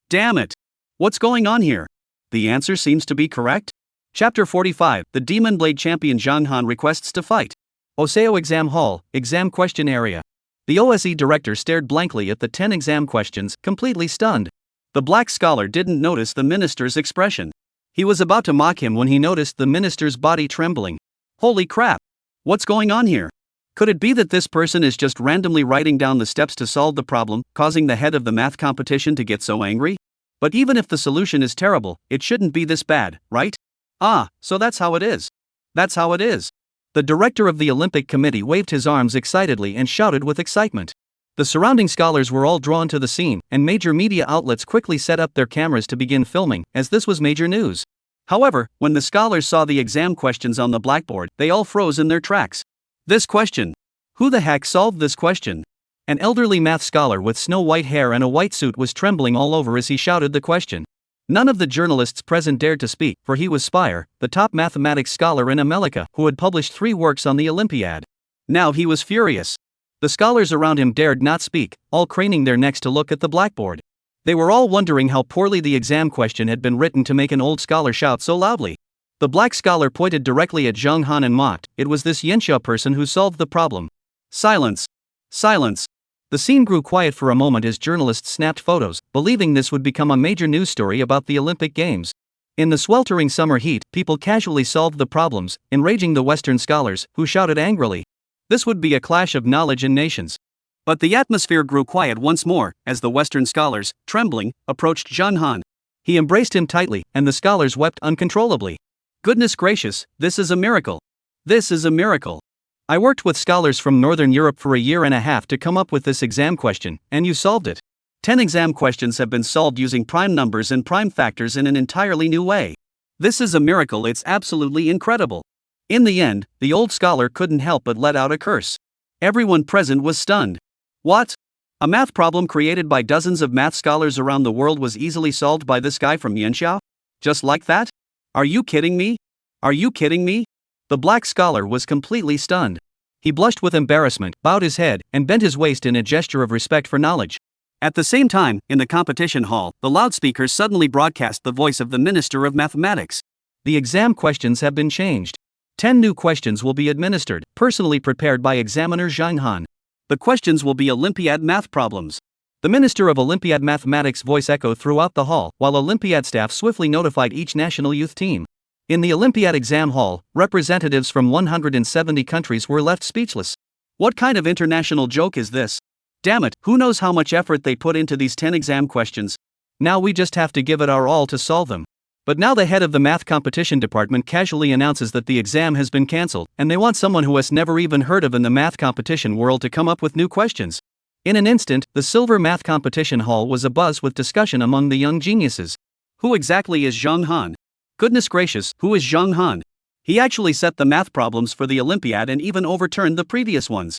Damn it! What's going on here? The answer seems to be correct. Chapter 45, The Demon Blade Champion Zhang Han requests to fight. Oseo Exam Hall, Exam Question Area. The OSE director stared blankly at the 10 exam questions, completely stunned. The black scholar didn't notice the minister's expression. He was about to mock him when he noticed the minister's body trembling. Holy crap! What's going on here? Could it be that this person is just randomly writing down the steps to solve the problem, causing the head of the math competition to get so angry? But even if the solution is terrible, it shouldn't be this bad, right? Ah, so that's how it is. That's how it is. The director of the Olympic Committee waved his arms excitedly and shouted with excitement. The surrounding scholars were all drawn to the scene, and major media outlets quickly set up their cameras to begin filming, as this was major news. However, when the scholars saw the exam questions on the blackboard, they all froze in their tracks. This question. Who the heck solved this question? An elderly math scholar with snow-white hair and a white suit was trembling all over as he shouted the question. None of the journalists present dared to speak, for he was Spire, the top mathematics scholar in America, who had published 3 works on the Olympiad. Now he was furious. The scholars around him dared not speak, all craning their necks to look at the blackboard. They were all wondering how poorly the exam question had been written to make an old scholar shout so loudly. The black scholar pointed directly at Zhang Han and mocked, "It was this Yanxia person who solved the problem." Silence. Silence. The scene grew quiet for a moment as journalists snapped photos, believing this would become a major news story about the Olympic Games. In the sweltering summer heat, people casually solved the problems, enraging the Western scholars, who shouted angrily. This would be a clash of knowledge and nations. But the atmosphere grew quiet once more, as the Western scholars, trembling, approached Zhang Han. He embraced him tightly, and the scholars wept uncontrollably. Goodness gracious, this is a miracle. This is a miracle. I worked with scholars from Northern Europe for a year and a half to come up with this exam question, and you solved it. 10 exam questions have been solved using prime numbers and prime factors in an entirely new way. This is a miracle, it's absolutely incredible. In the end, the old scholar couldn't help but let out a curse. Everyone present was stunned. What? A math problem created by dozens of math scholars around the world was easily solved by this guy from Yanxia? Just like that? Are you kidding me? Are you kidding me? The black scholar was completely stunned. He blushed with embarrassment, bowed his head, and bent his waist in a gesture of respect for knowledge. At the same time, in the competition hall, the loudspeakers suddenly broadcast the voice of the Minister of Mathematics. The exam questions have been changed. 10 new questions will be administered, personally prepared by examiner Zhang Han. The questions will be Olympiad math problems. The Minister of Olympiad Mathematics' voice echoed throughout the hall, while Olympiad staff swiftly notified each national youth team. In the Olympiad exam hall, representatives from 170 countries were left speechless. What kind of international joke is this? Damn it, who knows how much effort they put into these 10 exam questions? Now we just have to give it our all to solve them. But now the head of the math competition department casually announces that the exam has been cancelled, and they want someone who has never even heard of in the math competition world to come up with new questions. In an instant, the silver math competition hall was abuzz with discussion among the young geniuses. Who exactly is Zhang Han? Goodness gracious, who is Zhang Han? He actually set the math problems for the Olympiad and even overturned the previous ones.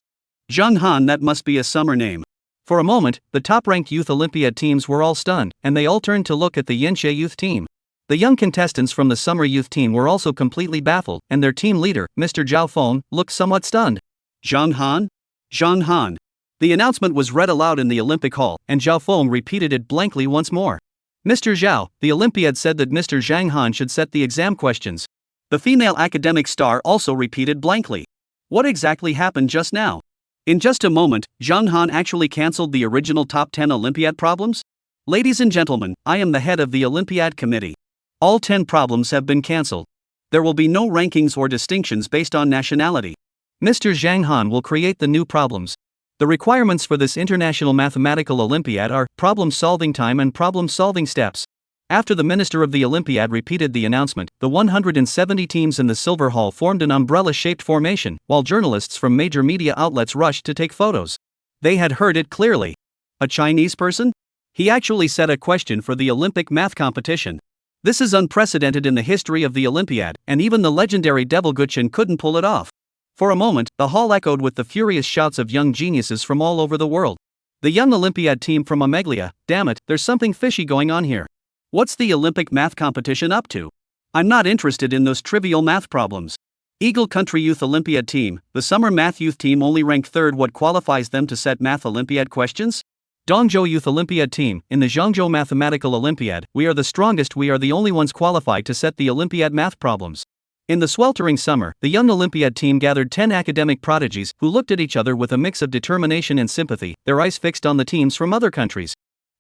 Zhang Han, that must be a summer name. For a moment, the top-ranked youth Olympiad teams were all stunned, and they all turned to look at the Yanxia youth team. The young contestants from the summer youth team were also completely baffled, and their team leader, Mr. Zhao Feng, looked somewhat stunned. Zhang Han? Zhang Han. The announcement was read aloud in the Olympic Hall, and Zhao Feng repeated it blankly once more. Mr. Zhao, the Olympiad said that Mr. Zhang Han should set the exam questions. The female academic star also repeated blankly. What exactly happened just now? In just a moment, Zhang Han actually cancelled the original top 10 Olympiad problems? Ladies and gentlemen, I am the head of the Olympiad Committee. All 10 problems have been cancelled. There will be no rankings or distinctions based on nationality. Mr. Zhang Han will create the new problems. The requirements for this International Mathematical Olympiad are problem-solving time and problem-solving steps. After the Minister of the Olympiad repeated the announcement, the 170 teams in the Silver Hall formed an umbrella-shaped formation, while journalists from major media outlets rushed to take photos. They had heard it clearly. A Chinese person? He actually set a question for the Olympic math competition. This is unprecedented in the history of the Olympiad, and even the legendary Devil Guchen couldn't pull it off. For a moment, the hall echoed with the furious shouts of young geniuses from all over the world. The young Olympiad team from Ameglia, damn it, there's something fishy going on here. What's the Olympic math competition up to? I'm not interested in those trivial math problems. Eagle Country Youth Olympiad Team, the summer math youth team only ranked third. What qualifies them to set math Olympiad questions? Dongzhou Youth Olympiad Team, in the Zhangzhou Mathematical Olympiad, we are the strongest, we are the only ones qualified to set the Olympiad math problems. In the sweltering summer, the young Olympiad team gathered 10 academic prodigies who looked at each other with a mix of determination and sympathy, their eyes fixed on the teams from other countries.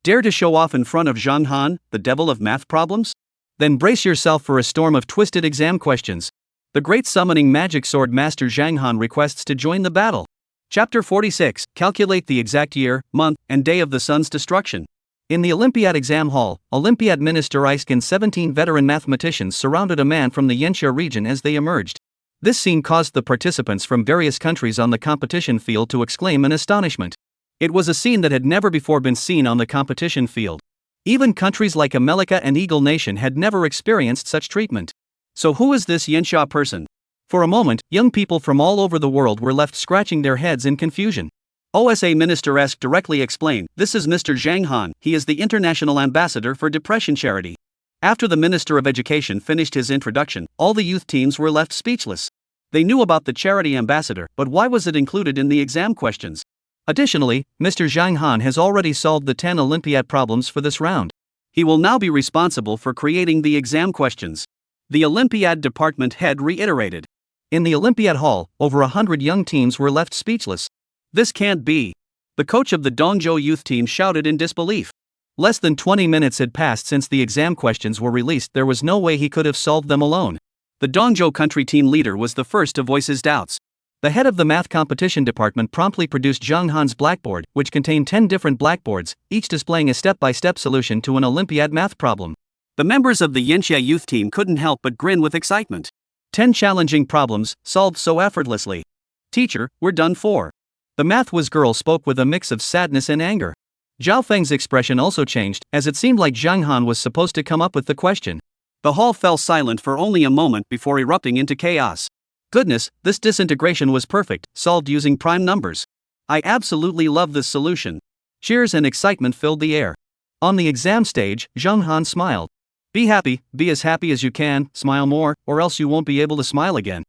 Dare to show off in front of Zhang Han, the devil of math problems? Then brace yourself for a storm of twisted exam questions. The great summoning magic sword master Zhang Han requests to join the battle. Chapter 46, calculate the exact year, month, and day of the sun's destruction. In the Olympiad exam hall, Olympiad Minister Isk and 17 veteran mathematicians surrounded a man from the Yanxia region as they emerged. This scene caused the participants from various countries on the competition field to exclaim in astonishment. It was a scene that had never before been seen on the competition field. Even countries like America and Eagle Nation had never experienced such treatment. So who is this Yanxia person? For a moment, young people from all over the world were left scratching their heads in confusion. OSA Minister Esk directly explained, "This is Mr. Zhang Han, he is the International Ambassador for Depression Charity." After the Minister of Education finished his introduction, all the youth teams were left speechless. They knew about the charity ambassador, but why was it included in the exam questions? Additionally, Mr. Zhang Han has already solved the 10 Olympiad problems for this round. He will now be responsible for creating the exam questions. The Olympiad department head reiterated. In the Olympiad hall, over 100 young teams were left speechless. This can't be. The coach of the Dongzhou youth team shouted in disbelief. Less than 20 minutes had passed since the exam questions were released. There was no way he could have solved them alone. The Dongzhou country team leader was the first to voice his doubts. The head of the math competition department promptly produced Zhang Han's blackboard, which contained 10 different blackboards, each displaying a step-by-step solution to an Olympiad math problem. The members of the Yanxia youth team couldn't help but grin with excitement. 10 challenging problems, solved so effortlessly. Teacher, we're done for. The math whiz girl spoke with a mix of sadness and anger. Zhao Feng's expression also changed, as it seemed like Zhang Han was supposed to come up with the question. The hall fell silent for only a moment before erupting into chaos. Goodness, this disintegration was perfect, solved using prime numbers. I absolutely love this solution. Cheers and excitement filled the air. On the exam stage, Zhang Han smiled. Be happy, be as happy as you can, smile more, or else you won't be able to smile again.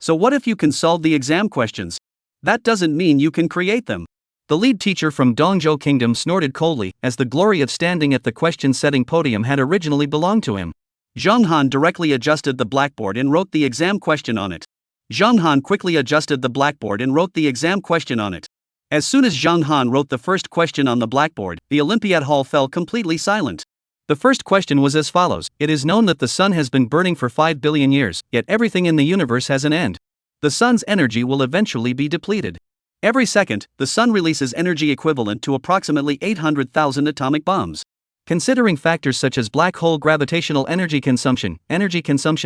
So what if you can solve the exam questions? That doesn't mean you can create them. The lead teacher from Dongzhou Kingdom snorted coldly, as the glory of standing at the question-setting podium had originally belonged to him. Zhang Han directly adjusted the blackboard and wrote the exam question on it. Zhang Han quickly adjusted the blackboard and wrote the exam question on it. As soon as Zhang Han wrote the first question on the blackboard, the Olympiad hall fell completely silent. The first question was as follows: It is known that the sun has been burning for 5 billion years, yet everything in the universe has an end. The sun's energy will eventually be depleted. Every second, the sun releases energy equivalent to approximately 800,000 atomic bombs. Considering factors such as black hole gravitational energy consumption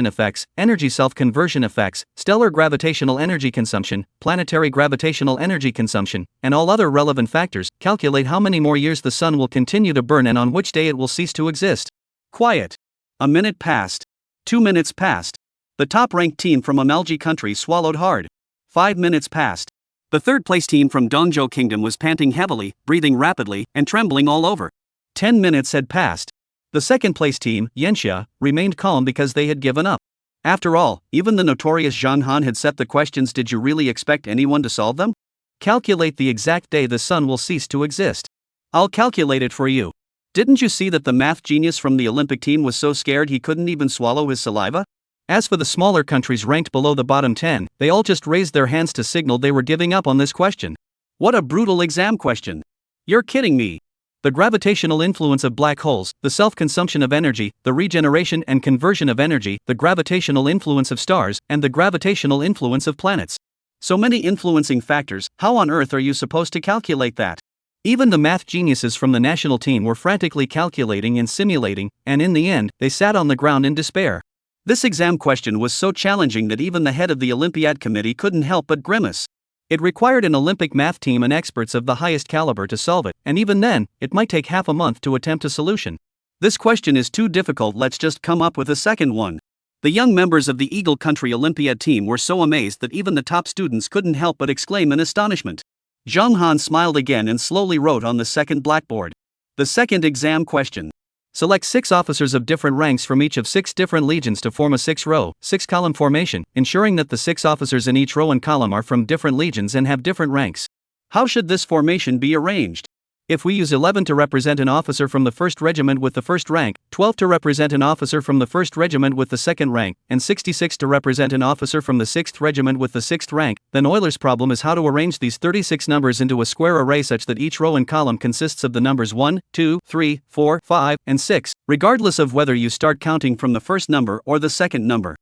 effects, energy self-conversion effects, stellar gravitational energy consumption, planetary gravitational energy consumption, and all other relevant factors, calculate how many more years the sun will continue to burn and on which day it will cease to exist. Quiet. A minute passed. 2 minutes passed. The top-ranked team from Amalji country swallowed hard. 5 minutes passed. The third-place team from Dongzhou Kingdom was panting heavily, breathing rapidly, and trembling all over. 10 minutes had passed. The second-place team, Yanxia, remained calm because they had given up. After all, even the notorious Zhang Han had set the questions. Did you really expect anyone to solve them? Calculate the exact day the sun will cease to exist. I'll calculate it for you. Didn't you see that the math genius from the Olympic team was so scared he couldn't even swallow his saliva? As for the smaller countries ranked below the bottom 10, they all just raised their hands to signal they were giving up on this question. What a brutal exam question. You're kidding me. The gravitational influence of black holes, the self-consumption of energy, the regeneration and conversion of energy, the gravitational influence of stars, and the gravitational influence of planets. So many influencing factors, how on earth are you supposed to calculate that? Even the math geniuses from the national team were frantically calculating and simulating, and in the end, they sat on the ground in despair. This exam question was so challenging that even the head of the Olympiad committee couldn't help but grimace. It required an Olympic math team and experts of the highest caliber to solve it, and even then, it might take half a month to attempt a solution. This question is too difficult, let's just come up with a second one. The young members of the Eagle Country Olympiad team were so amazed that even the top students couldn't help but exclaim in astonishment. Zhang Han smiled again and slowly wrote on the second blackboard. The second exam question. Select 6 officers of different ranks from each of 6 different legions to form a 6-row, 6-column formation, ensuring that the 6 officers in each row and column are from different legions and have different ranks. How should this formation be arranged? If we use 11 to represent an officer from the 1st regiment with the 1st rank, 12 to represent an officer from the 1st regiment with the 2nd rank, and 66 to represent an officer from the 6th regiment with the 6th rank, then Euler's problem is how to arrange these 36 numbers into a square array such that each row and column consists of the numbers 1, 2, 3, 4, 5, and 6, regardless of whether you start counting from the first number or the second number.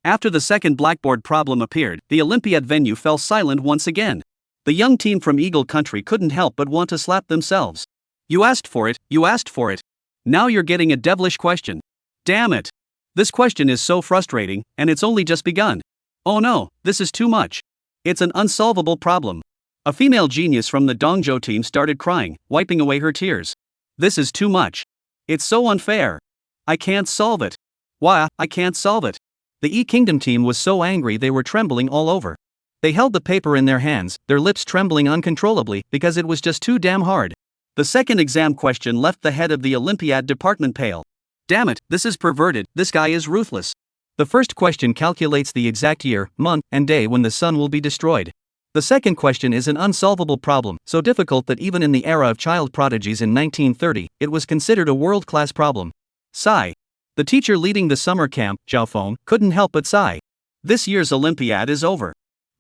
After the second blackboard problem appeared, the Olympiad venue fell silent once again. The young team from Eagle Country couldn't help but want to slap themselves. You asked for it, you asked for it. Now you're getting a devilish question. Damn it. This question is so frustrating, and it's only just begun. Oh no, this is too much. It's an unsolvable problem. A female genius from the Dongzhou team started crying, wiping away her tears. This is too much. It's so unfair. I can't solve it. Why, I can't solve it. The E-Kingdom team was so angry they were trembling all over. They held the paper in their hands, their lips trembling uncontrollably because it was just too damn hard. The second exam question left the head of the Olympiad department pale. Damn it, this is perverted, this guy is ruthless. The first question calculates the exact year, month, and day when the sun will be destroyed. The second question is an unsolvable problem, so difficult that even in the era of child prodigies in 1930, it was considered a world-class problem. Sigh. The teacher leading the summer camp, Zhao Feng, couldn't help but sigh. This year's Olympiad is over.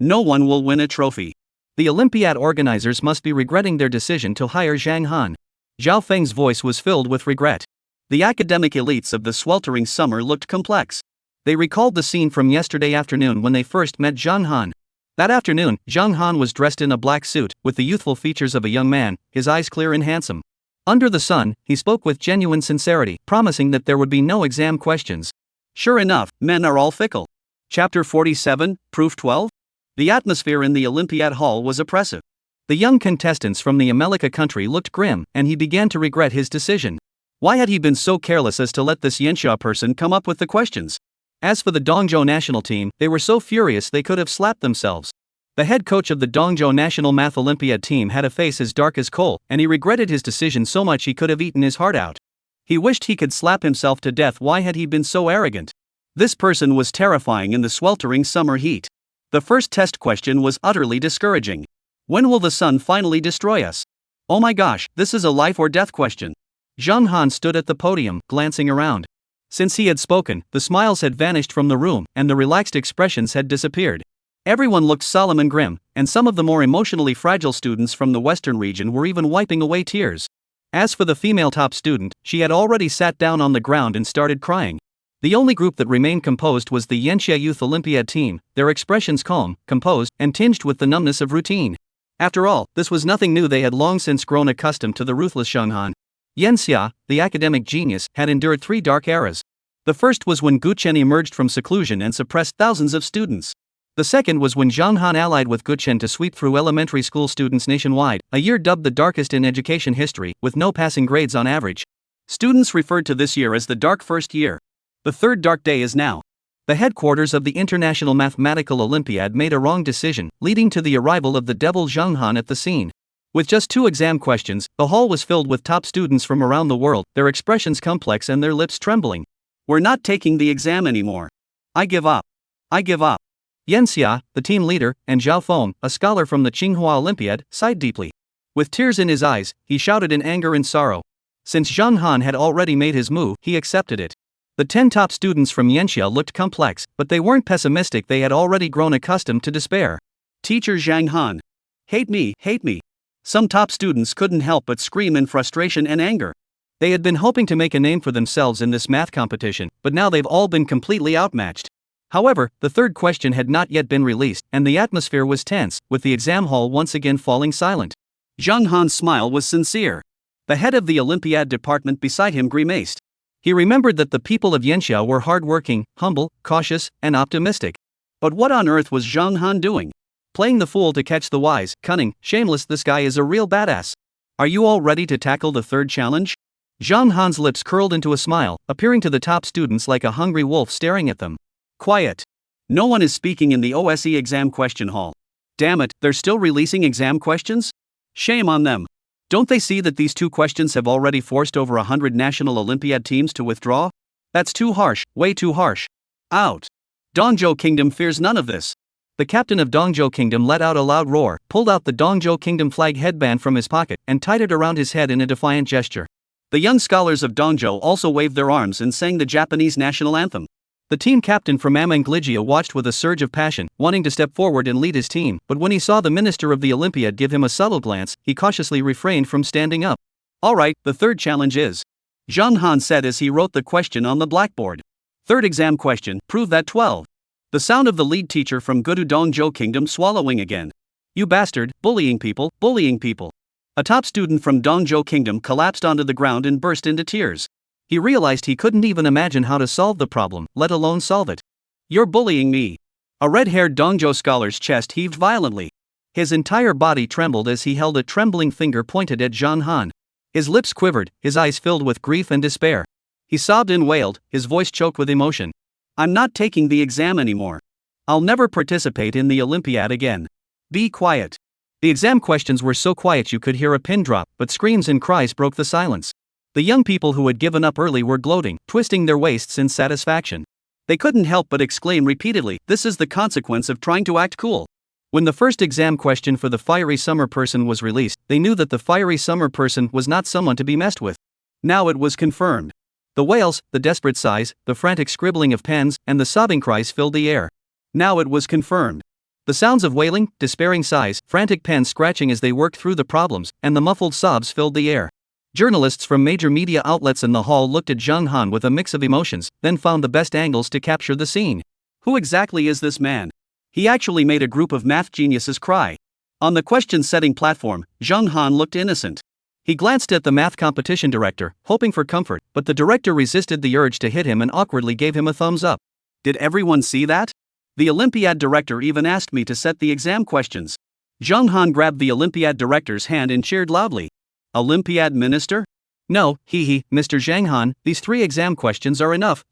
No one will win a trophy. The Olympiad organizers must be regretting their decision to hire Zhang Han. Zhao Feng's voice was filled with regret. The academic elites of the sweltering summer looked complex. They recalled the scene from yesterday afternoon when they first met Zhang Han. That afternoon, Zhang Han was dressed in a black suit, with the youthful features of a young man, his eyes clear and handsome. Under the sun, he spoke with genuine sincerity, promising that there would be no exam questions. Sure enough, men are all fickle. Chapter 47, Proof 12? The atmosphere in the Olympiad Hall was oppressive. The young contestants from the Amelika country looked grim, and he began to regret his decision. Why had he been so careless as to let this Yanxia person come up with the questions? As for the Dongzhou national team, they were so furious they could have slapped themselves. The head coach of the Dongzhou National Math Olympiad team had a face as dark as coal, and he regretted his decision so much he could have eaten his heart out. He wished he could slap himself to death. Why had he been so arrogant? This person was terrifying in the sweltering summer heat. The first test question was utterly discouraging. When will the sun finally destroy us? Oh my gosh, this is a life or death question. Zhang Han stood at the podium, glancing around. Since he had spoken, the smiles had vanished from the room, and the relaxed expressions had disappeared. Everyone looked solemn and grim, and some of the more emotionally fragile students from the western region were even wiping away tears. As for the female top student, she had already sat down on the ground and started crying. The only group that remained composed was the Yanxia Youth Olympiad team, their expressions calm, composed, and tinged with the numbness of routine. After all, this was nothing new. They had long since grown accustomed to the ruthless Zhang Han. Yanxia, the academic genius, had endured 3 dark eras. The first was when Guchen emerged from seclusion and suppressed thousands of students. The second was when Zhang Han allied with Guchen to sweep through elementary school students nationwide, a year dubbed the darkest in education history, with no passing grades on average. Students referred to this year as the dark first year. The third dark day is now. The headquarters of the International Mathematical Olympiad made a wrong decision, leading to the arrival of the devil Zhang Han at the scene. With just 2 exam questions, the hall was filled with top students from around the world, their expressions complex and their lips trembling. We're not taking the exam anymore. I give up. I give up. Yanxia, the team leader, and Zhao Feng, a scholar from the Tsinghua Olympiad, sighed deeply. With tears in his eyes, he shouted in anger and sorrow. Since Zhang Han had already made his move, he accepted it. The 10 top students from Yanxia looked complex, but they weren't pessimistic. They had already grown accustomed to despair. Teacher Zhang Han. Hate me, hate me. Some top students couldn't help but scream in frustration and anger. They had been hoping to make a name for themselves in this math competition, but now they've all been completely outmatched. However, the third question had not yet been released, and the atmosphere was tense, with the exam hall once again falling silent. Zhang Han's smile was sincere. The head of the Olympiad department beside him grimaced. He remembered that the people of Yanxia were hard-working, humble, cautious, and optimistic. But what on earth was Zhang Han doing? Playing the fool to catch the wise, cunning, shameless. This guy is a real badass. Are you all ready to tackle the third challenge? Zhang Han's lips curled into a smile, appearing to the top students like a hungry wolf staring at them. Quiet. No one is speaking in the OSE exam question hall. Damn it, they're still releasing exam questions? Shame on them. Don't they see that these 2 questions have already forced over 100 national Olympiad teams to withdraw? That's too harsh, way too harsh. Out. Dongzhou Kingdom fears none of this. The captain of Dongzhou Kingdom let out a loud roar, pulled out the Dongzhou Kingdom flag headband from his pocket, and tied it around his head in a defiant gesture. The young scholars of Dongzhou also waved their arms and sang the Japanese national anthem. The team captain from Amanglijia watched with a surge of passion, wanting to step forward and lead his team, but when he saw the minister of the Olympiad give him a subtle glance, he cautiously refrained from standing up. Alright, the third challenge is. Zhang Han said as he wrote the question on the blackboard. Third exam question, prove that 12. The sound of the lead teacher from Gudu Dongzhou Kingdom swallowing again. You bastard, bullying people, bullying people. A top student from Dongzhou Kingdom collapsed onto the ground and burst into tears. He realized he couldn't even imagine how to solve the problem, let alone solve it. You're bullying me. A red-haired Dongzhou scholar's chest heaved violently. His entire body trembled as he held a trembling finger pointed at Zhang Han. His lips quivered, his eyes filled with grief and despair. He sobbed and wailed, his voice choked with emotion. I'm not taking the exam anymore. I'll never participate in the Olympiad again. Be quiet. The exam questions were so quiet you could hear a pin drop, but screams and cries broke the silence. The young people who had given up early were gloating, twisting their waists in satisfaction. They couldn't help but exclaim repeatedly, this is the consequence of trying to act cool. When the first exam question for the fiery summer person was released, they knew that the fiery summer person was not someone to be messed with. Now it was confirmed. The wails, the desperate sighs, the frantic scribbling of pens, and the sobbing cries filled the air. Now it was confirmed. The sounds of wailing, despairing sighs, frantic pens scratching as they worked through the problems, and the muffled sobs filled the air. Journalists from major media outlets in the hall looked at Zhang Han with a mix of emotions, then found the best angles to capture the scene. Who exactly is this man? He actually made a group of math geniuses cry. On the question-setting platform, Zhang Han looked innocent. He glanced at the math competition director, hoping for comfort, but the director resisted the urge to hit him and awkwardly gave him a thumbs up. Did everyone see that? The Olympiad director even asked me to set the exam questions. Zhang Han grabbed the Olympiad director's hand and cheered loudly. Olympiad minister? No, Mr. Zhang Han, these 3 exam questions are enough.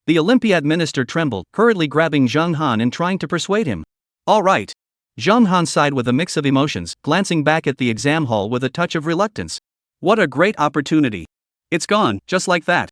The Olympiad minister trembled, hurriedly grabbing Zhang Han and trying to persuade him. All right. Zhang Han sighed with a mix of emotions, glancing back at the exam hall with a touch of reluctance. What a great opportunity. It's gone, just like that.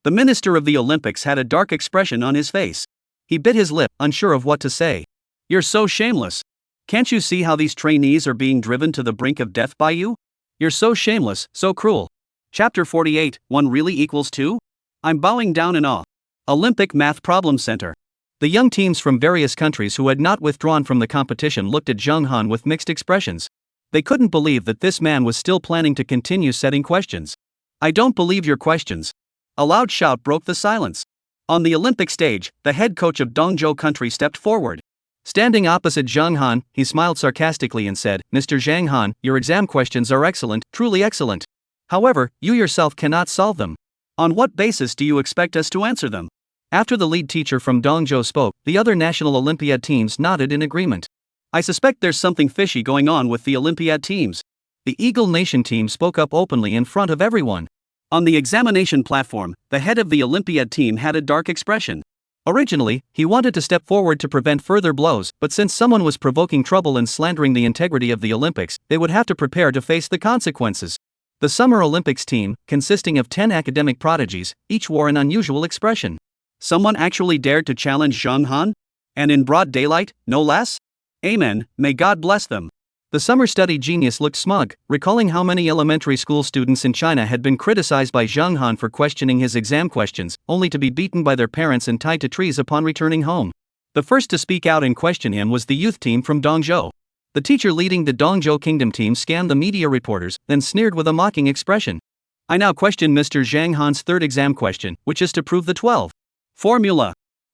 The minister of the Olympics had a dark expression on his face. He bit his lip, unsure of what to say. You're so shameless. Can't you see how these trainees are being driven to the brink of death by you? You're so shameless, so cruel. Chapter 48, 1 really equals 2? I'm bowing down in awe. Olympic Math Problem Center. The young teams from various countries who had not withdrawn from the competition looked at Zhang Han with mixed expressions. They couldn't believe that this man was still planning to continue setting questions. I don't believe your questions. A loud shout broke the silence. On the Olympic stage, the head coach of Dongzhou country stepped forward. Standing opposite Zhang Han, he smiled sarcastically and said, Mr. Zhang Han, your exam questions are excellent, truly excellent. However, you yourself cannot solve them. On what basis do you expect us to answer them? After the lead teacher from Dongzhou spoke, the other national Olympiad teams nodded in agreement. I suspect there's something fishy going on with the Olympiad teams. The Eagle Nation team spoke up openly in front of everyone. On the examination platform, the head of the Olympiad team had a dark expression. Originally, he wanted to step forward to prevent further blows, but since someone was provoking trouble and slandering the integrity of the Olympics, they would have to prepare to face the consequences. The Summer Olympics team, consisting of 10 academic prodigies, each wore an unusual expression. Someone actually dared to challenge Zhang Han? And in broad daylight, no less? Amen, may God bless them. The summer study genius looked smug, recalling how many elementary school students in China had been criticized by Zhang Han for questioning his exam questions, only to be beaten by their parents and tied to trees upon returning home. The first to speak out and question him was the youth team from Dongzhou. The teacher leading the Dongzhou Kingdom team scanned the media reporters, then sneered with a mocking expression. I now question Mr. Zhang Han's third exam question, which is to prove the 12. Formula.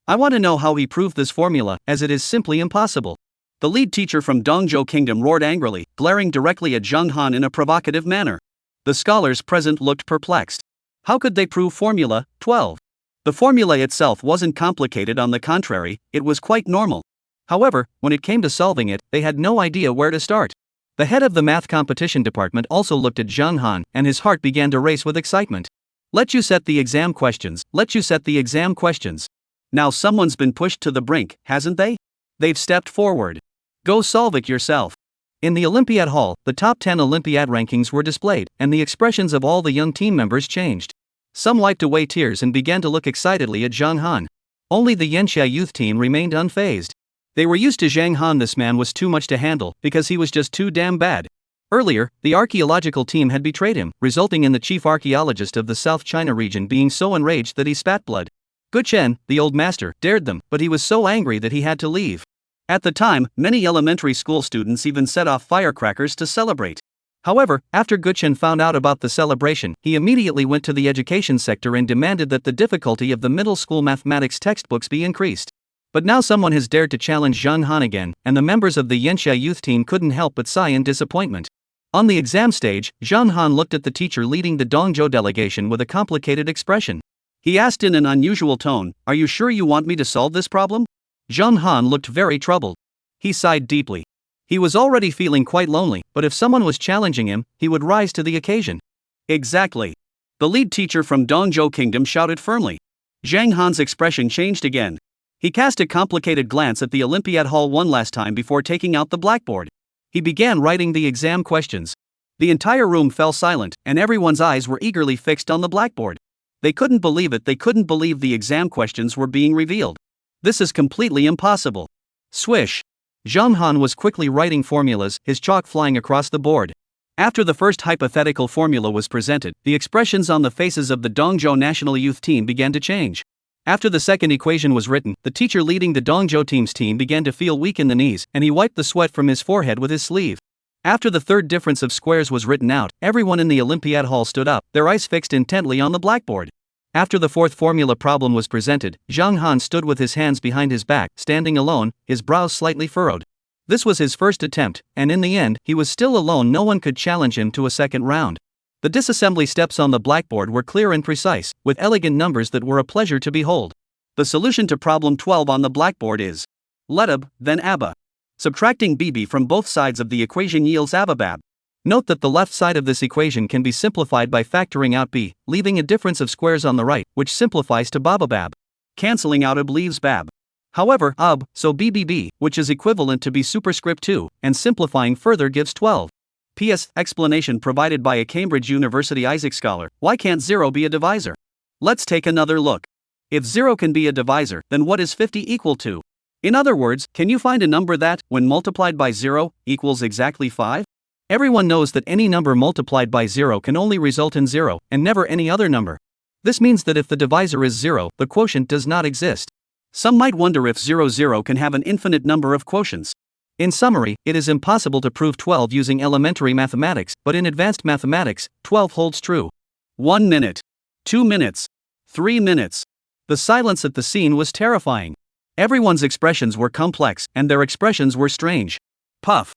I want to know how he proved this formula, as it is simply impossible. The lead teacher from Dongzhou Kingdom roared angrily, glaring directly at Zhang Han in a provocative manner. The scholars present looked perplexed. How could they prove formula 12? The formula itself wasn't complicated, on the contrary, it was quite normal. However, when it came to solving it, they had no idea where to start. The head of the math competition department also looked at Zhang Han, and his heart began to race with excitement. Let you set the exam questions, let you set the exam questions. Now someone's been pushed to the brink, hasn't they? They've stepped forward. Go solve it yourself. In the Olympiad Hall, the top 10 Olympiad rankings were displayed, and the expressions of all the young team members changed. Some wiped away tears and began to look excitedly at Zhang Han. Only the Yanxia youth team remained unfazed. They were used to Zhang Han. This man was too much to handle, because he was just too damn bad. Earlier, the archaeological team had betrayed him, resulting in the chief archaeologist of the South China region being so enraged that he spat blood. Gu Chen, the old master, dared them, but he was so angry that he had to leave. At the time, many elementary school students even set off firecrackers to celebrate. However, after Gu Chen found out about the celebration, he immediately went to the education sector and demanded that the difficulty of the middle school mathematics textbooks be increased. But now someone has dared to challenge Zhang Han again, and the members of the Yanxia youth team couldn't help but sigh in disappointment. On the exam stage, Zhang Han looked at the teacher leading the Dongzhou delegation with a complicated expression. He asked in an unusual tone, "Are you sure you want me to solve this problem?" Zhang Han looked very troubled. He sighed deeply. He was already feeling quite lonely, but if someone was challenging him, he would rise to the occasion. Exactly. The lead teacher from Dongzhou Kingdom shouted firmly. Zhang Han's expression changed again. He cast a complicated glance at the Olympiad Hall one last time before taking out the blackboard. He began writing the exam questions. The entire room fell silent, and everyone's eyes were eagerly fixed on the blackboard. They couldn't believe it. They couldn't believe the exam questions were being revealed. This is completely impossible. Swish. Zhang Han was quickly writing formulas, his chalk flying across the board. After the first hypothetical formula was presented, the expressions on the faces of the Dongzhou national youth team began to change. After the second equation was written, the teacher leading the Dongzhou team's team began to feel weak in the knees, and he wiped the sweat from his forehead with his sleeve. After the third difference of squares was written out, everyone in the Olympiad Hall stood up, their eyes fixed intently on the blackboard. After the fourth formula problem was presented, Zhang Han stood with his hands behind his back, standing alone, his brows slightly furrowed. This was his first attempt, and in the end, he was still alone. No one could challenge him to a second round. The disassembly steps on the blackboard were clear and precise, with elegant numbers that were a pleasure to behold. The solution to problem 12 on the blackboard is let ab, then abba. Subtracting bb from both sides of the equation yields ababab. Note that the left side of this equation can be simplified by factoring out b, leaving a difference of squares on the right, which simplifies to bababab. Cancelling out ab leaves bab. However, ab, so bbb, which is equivalent to b superscript 2, and simplifying further gives 12. P.S. Explanation provided by a Cambridge University Isaac scholar. Why can't 0 be a divisor? Let's take another look. If 0 can be a divisor, then what is 50 equal to? In other words, can you find a number that, when multiplied by 0, equals exactly 5? Everyone knows that any number multiplied by 0 can only result in 0, and never any other number. This means that if the divisor is 0, the quotient does not exist. Some might wonder if 0 can have an infinite number of quotients. In summary, it is impossible to prove 12 using elementary mathematics, but in advanced mathematics, 12 holds true. 1 minute. 2 minutes. 3 minutes. The silence at the scene was terrifying. Everyone's expressions were complex, and their expressions were strange. Puff.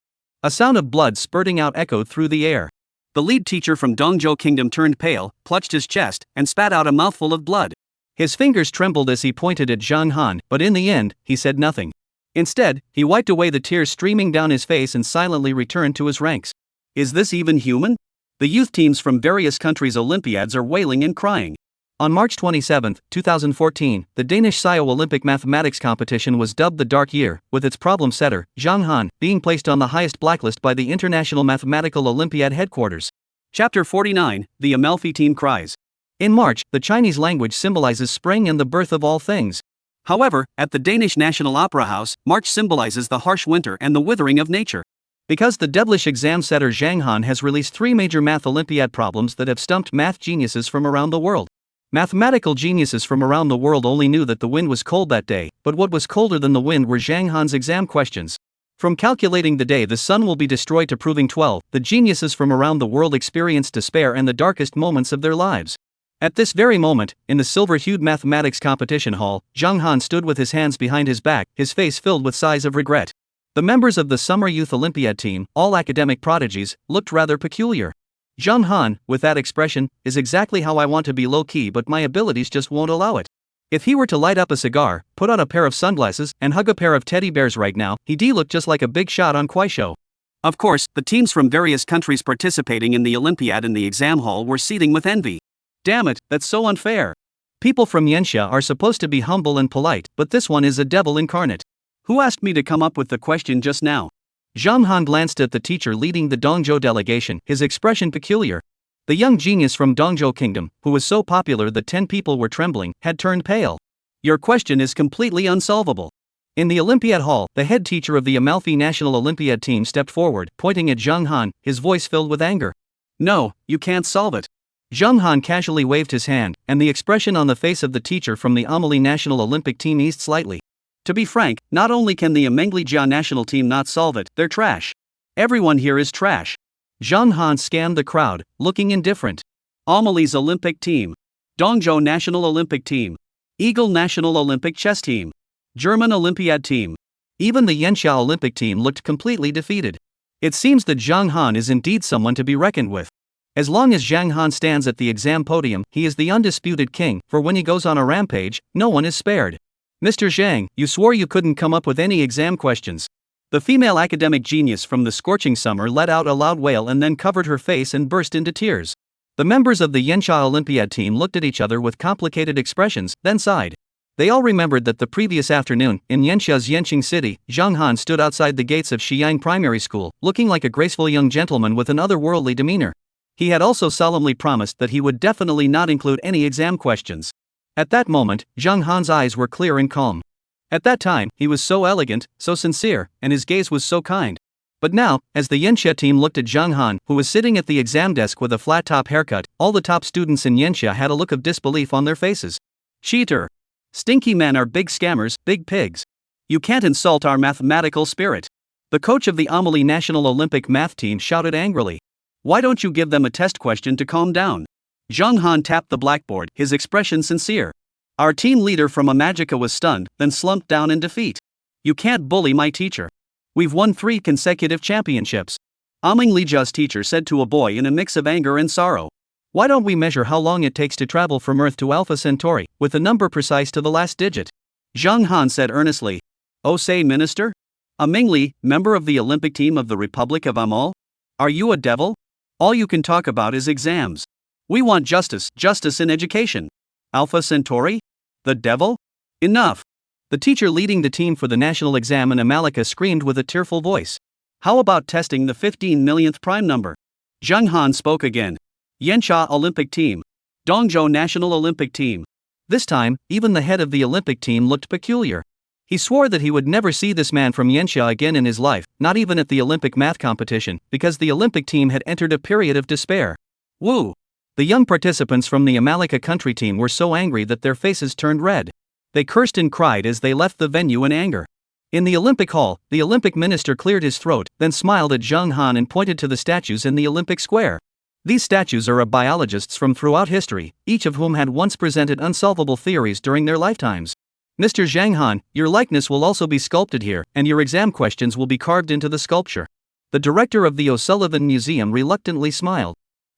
A sound of blood spurting out echoed through the air. The lead teacher from Dongzhou Kingdom turned pale, clutched his chest, and spat out a mouthful of blood. His fingers trembled as he pointed at Zhang Han, but in the end, he said nothing. Instead, he wiped away the tears streaming down his face and silently returned to his ranks. Is this even human? The youth teams from various countries' Olympiads are wailing and crying. On March 27, 2014, the Danish SIO Olympic mathematics competition was dubbed the Dark Year, with its problem setter, Zhang Han, being placed on the highest blacklist by the International Mathematical Olympiad headquarters. Chapter 49, The Amalfi Team Cries. In March, the Chinese language symbolizes spring and the birth of all things. However, at the Danish National Opera House, March symbolizes the harsh winter and the withering of nature. Because the devilish exam setter Zhang Han has released 3 major math Olympiad problems that have stumped math geniuses from around the world. Mathematical geniuses from around the world only knew that the wind was cold that day, but what was colder than the wind were Zhang Han's exam questions. From calculating the day the sun will be destroyed to proving 12, the geniuses from around the world experienced despair and the darkest moments of their lives. At this very moment, in the silver-hued mathematics competition hall, Zhang Han stood with his hands behind his back, his face filled with sighs of regret. The members of the Summer Youth Olympiad team, all academic prodigies, looked rather peculiar. Zhang Han, with that expression, is exactly how I want to be low-key, but my abilities just won't allow it. If he were to light up a cigar, put on a pair of sunglasses, and hug a pair of teddy bears right now, he'd look just like a big shot on Kuaishou. Of course, the teams from various countries participating in the Olympiad in the exam hall were seething with envy. Damn it, that's so unfair. People from Yanxia are supposed to be humble and polite, but this one is a devil incarnate. Who asked me to come up with the question just now? Zhang Han glanced at the teacher leading the Dongzhou delegation, his expression peculiar. The young genius from Dongzhou Kingdom, who was so popular that 10 people were trembling, had turned pale. Your question is completely unsolvable. In the Olympiad Hall, the head teacher of the Amalfi National Olympiad team stepped forward, pointing at Zhang Han, his voice filled with anger. No, you can't solve it. Zhang Han casually waved his hand, and the expression on the face of the teacher from the Amelie National Olympic team eased slightly. To be frank, not only can the Amenglija national team not solve it, they're trash. Everyone here is trash. Zhang Han scanned the crowd, looking indifferent. Amelie's Olympic team. Dongzhou National Olympic team. Eagle National Olympic chess team. German Olympiad team. Even the Yanxia Olympic team looked completely defeated. It seems that Zhang Han is indeed someone to be reckoned with. As long as Zhang Han stands at the exam podium, he is the undisputed king, for when he goes on a rampage, no one is spared. Mr. Zhang, you swore you couldn't come up with any exam questions. The female academic genius from the scorching summer let out a loud wail and then covered her face and burst into tears. The members of the Yanxia Olympiad team looked at each other with complicated expressions, then sighed. They all remembered that the previous afternoon, in Yanxia's Yanqing city, Zhang Han stood outside the gates of Shiyang Primary School, looking like a graceful young gentleman with an otherworldly demeanor. He had also solemnly promised that he would definitely not include any exam questions. At that moment, Zhang Han's eyes were clear and calm. At that time, he was so elegant, so sincere, and his gaze was so kind. But now, as the Yanxia team looked at Zhang Han, who was sitting at the exam desk with a flat-top haircut, all the top students in Yanxia had a look of disbelief on their faces. Cheater! Stinky men are big scammers, big pigs. You can't insult our mathematical spirit. The coach of the Amelie National Olympic math team shouted angrily. Why don't you give them a test question to calm down? Zhang Han tapped the blackboard, his expression sincere. Our team leader from Amagica was stunned, then slumped down in defeat. You can't bully my teacher. We've won 3 consecutive championships. Amenglija's teacher said to a boy in a mix of anger and sorrow. Why don't we measure how long it takes to travel from Earth to Alpha Centauri, with a number precise to the last digit? Zhang Han said earnestly. Oh, say, minister? Amengli, member of the Olympic team of the Republic of Amal? Are you a devil? All you can talk about is exams. We want justice, justice in education. Alpha Centauri? The devil? Enough! The teacher leading the team for the national exam in Amalika screamed with a tearful voice. How about testing the 15 millionth prime number? Zhang Han spoke again. Yanxia Olympic team. Dongzhou National Olympic team. This time, even the head of the Olympic team looked peculiar. He swore that he would never see this man from Yanxia again in his life, not even at the Olympic math competition, because the Olympic team had entered a period of despair. Woo! The young participants from the Amalika country team were so angry that their faces turned red. They cursed and cried as they left the venue in anger. In the Olympic Hall, the Olympic minister cleared his throat, then smiled at Zhang Han and pointed to the statues in the Olympic Square. These statues are of biologists from throughout history, each of whom had once presented unsolvable theories during their lifetimes. Mr. Zhang Han, your likeness will also be sculpted here, and your exam questions will be carved into the sculpture. The director of the O'Sullivan Museum reluctantly smiled.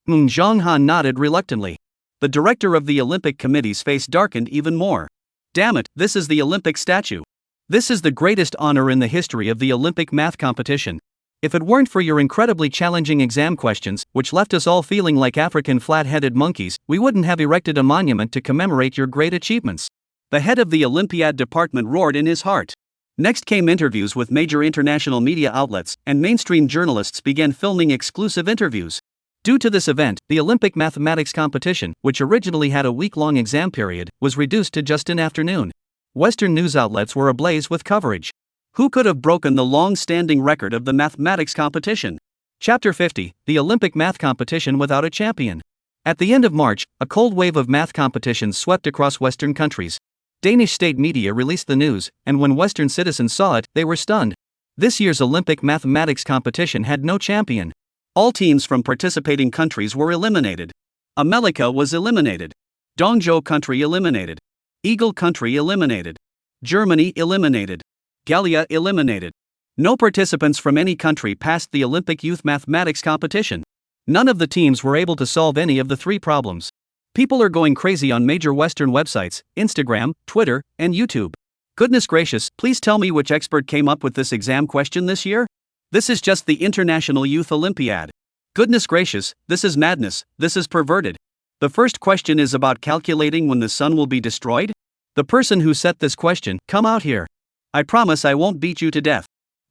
Zhang Han nodded reluctantly. The director of the Olympic Committee's face darkened even more. Damn it, this is the Olympic statue. This is the greatest honor in the history of the Olympic math competition. If it weren't for your incredibly challenging exam questions, which left us all feeling like African flat-headed monkeys, we wouldn't have erected a monument to commemorate your great achievements. The head of the Olympiad department roared in his heart. Next came interviews with major international media outlets, and mainstream journalists began filming exclusive interviews. Due to this event, the Olympic mathematics competition, which originally had a week-long exam period, was reduced to just an afternoon. Western news outlets were ablaze with coverage. Who could have broken the long-standing record of the mathematics competition? Chapter 50, the Olympic math competition without a champion. At the end of March, a cold wave of math competitions swept across Western countries. Danish state media released the news, and when Western citizens saw it, they were stunned. This year's Olympic mathematics competition had no champion. All teams from participating countries were eliminated. Amalika was eliminated. Dongzhou country eliminated. Eagle country eliminated. Germany eliminated. Gallia eliminated. No participants from any country passed the Olympic Youth Mathematics competition. None of the teams were able to solve any of the 3 problems. People are going crazy on major Western websites, Instagram, Twitter, and YouTube. Goodness gracious, please tell me which expert came up with this exam question this year? This is just the International Youth Olympiad. Goodness gracious, this is madness, this is perverted. The first question is about calculating when the sun will be destroyed? The person who set this question, come out here. I promise I won't beat you to death.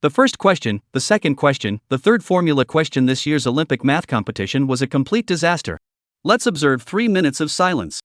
The first question, the second question, the third formula question. This year's Olympic math competition was a complete disaster. Let's observe 3 minutes of silence.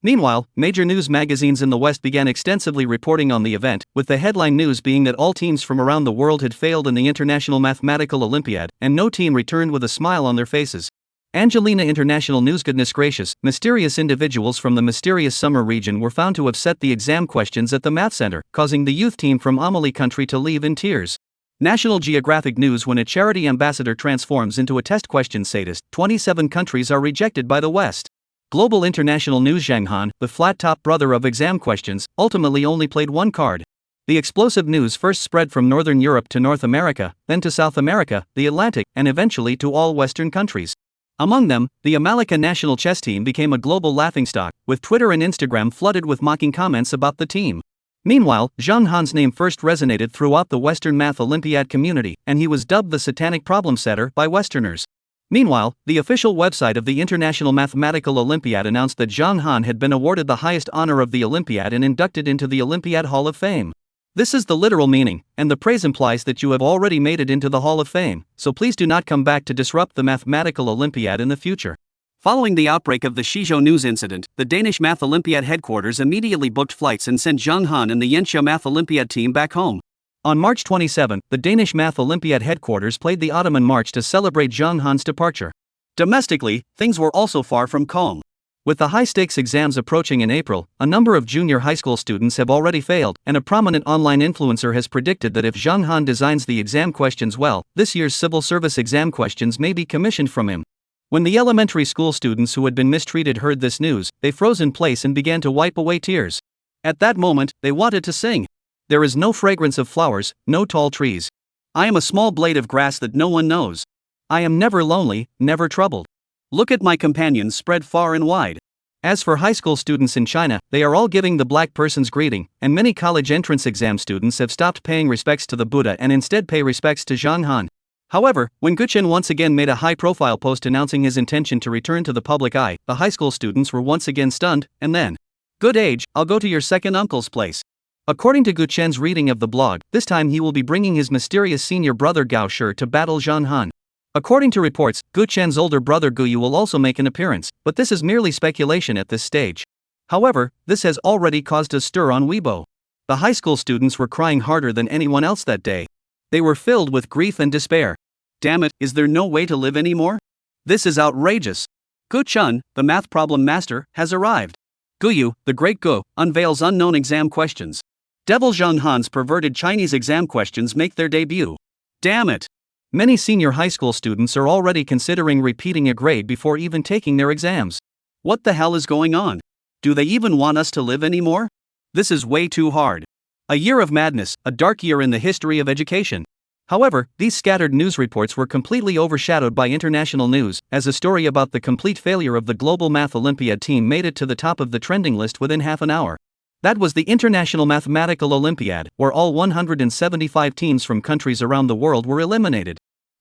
Meanwhile, major news magazines in the West began extensively reporting on the event, with the headline news being that all teams from around the world had failed in the International Mathematical Olympiad, and no team returned with a smile on their faces. Angelina International News. Goodness gracious, mysterious individuals from the mysterious summer region were found to have set the exam questions at the math center, causing the youth team from Amelie country to leave in tears. National Geographic News. When a charity ambassador transforms into a test question sadist, 27 countries are rejected by the West. Global International News. Zhang Han, the flat-top brother of exam questions, ultimately only played one card. The explosive news first spread from Northern Europe to North America, then to South America, the Atlantic, and eventually to all Western countries. Among them, the Amalika national chess team became a global laughingstock, with Twitter and Instagram flooded with mocking comments about the team. Meanwhile, Zhang Han's name first resonated throughout the Western Math Olympiad community, and he was dubbed the satanic problem setter by Westerners. Meanwhile, the official website of the International Mathematical Olympiad announced that Zhang Han had been awarded the highest honor of the Olympiad and inducted into the Olympiad Hall of Fame. This is the literal meaning, and the praise implies that you have already made it into the Hall of Fame, so please do not come back to disrupt the Mathematical Olympiad in the future. Following the outbreak of the Shizhou news incident, the Danish Math Olympiad headquarters immediately booked flights and sent Zhang Han and the Yenxia Math Olympiad team back home. On March 27, the Danish Math Olympiad headquarters played the Ottoman March to celebrate Zhang Han's departure. Domestically, things were also far from calm. With the high-stakes exams approaching in April, a number of junior high school students have already failed, and a prominent online influencer has predicted that if Zhang Han designs the exam questions well, this year's civil service exam questions may be commissioned from him. When the elementary school students who had been mistreated heard this news, they froze in place and began to wipe away tears. At that moment, they wanted to sing. There is no fragrance of flowers, no tall trees. I am a small blade of grass that no one knows. I am never lonely, never troubled. Look at my companions spread far and wide. As for high school students in China, they are all giving the black person's greeting, and many college entrance exam students have stopped paying respects to the Buddha and instead pay respects to Zhang Han. However, when Guchen once again made a high-profile post announcing his intention to return to the public eye, the high school students were once again stunned, and then, "Good age, I'll go to your second uncle's place." According to Guchen's reading of the blog, this time he will be bringing his mysterious senior brother Gao Shi to battle Zhang Han. According to reports, Guchen's older brother Guyu will also make an appearance, but this is merely speculation at this stage. However, this has already caused a stir on Weibo. The high school students were crying harder than anyone else that day. They were filled with grief and despair. Damn it, is there no way to live anymore? This is outrageous. Gu Chun, the math problem master, has arrived. Guyu, the great Gu, unveils unknown exam questions. Devil Zhang Han's perverted Chinese exam questions make their debut. Damn it. Many senior high school students are already considering repeating a grade before even taking their exams. What the hell is going on? Do they even want us to live anymore? This is way too hard. A year of madness, a dark year in the history of education. However, these scattered news reports were completely overshadowed by international news, as a story about the complete failure of the Global Math Olympiad team made it to the top of the trending list within half an hour. That was the International Mathematical Olympiad, where all 175 teams from countries around the world were eliminated.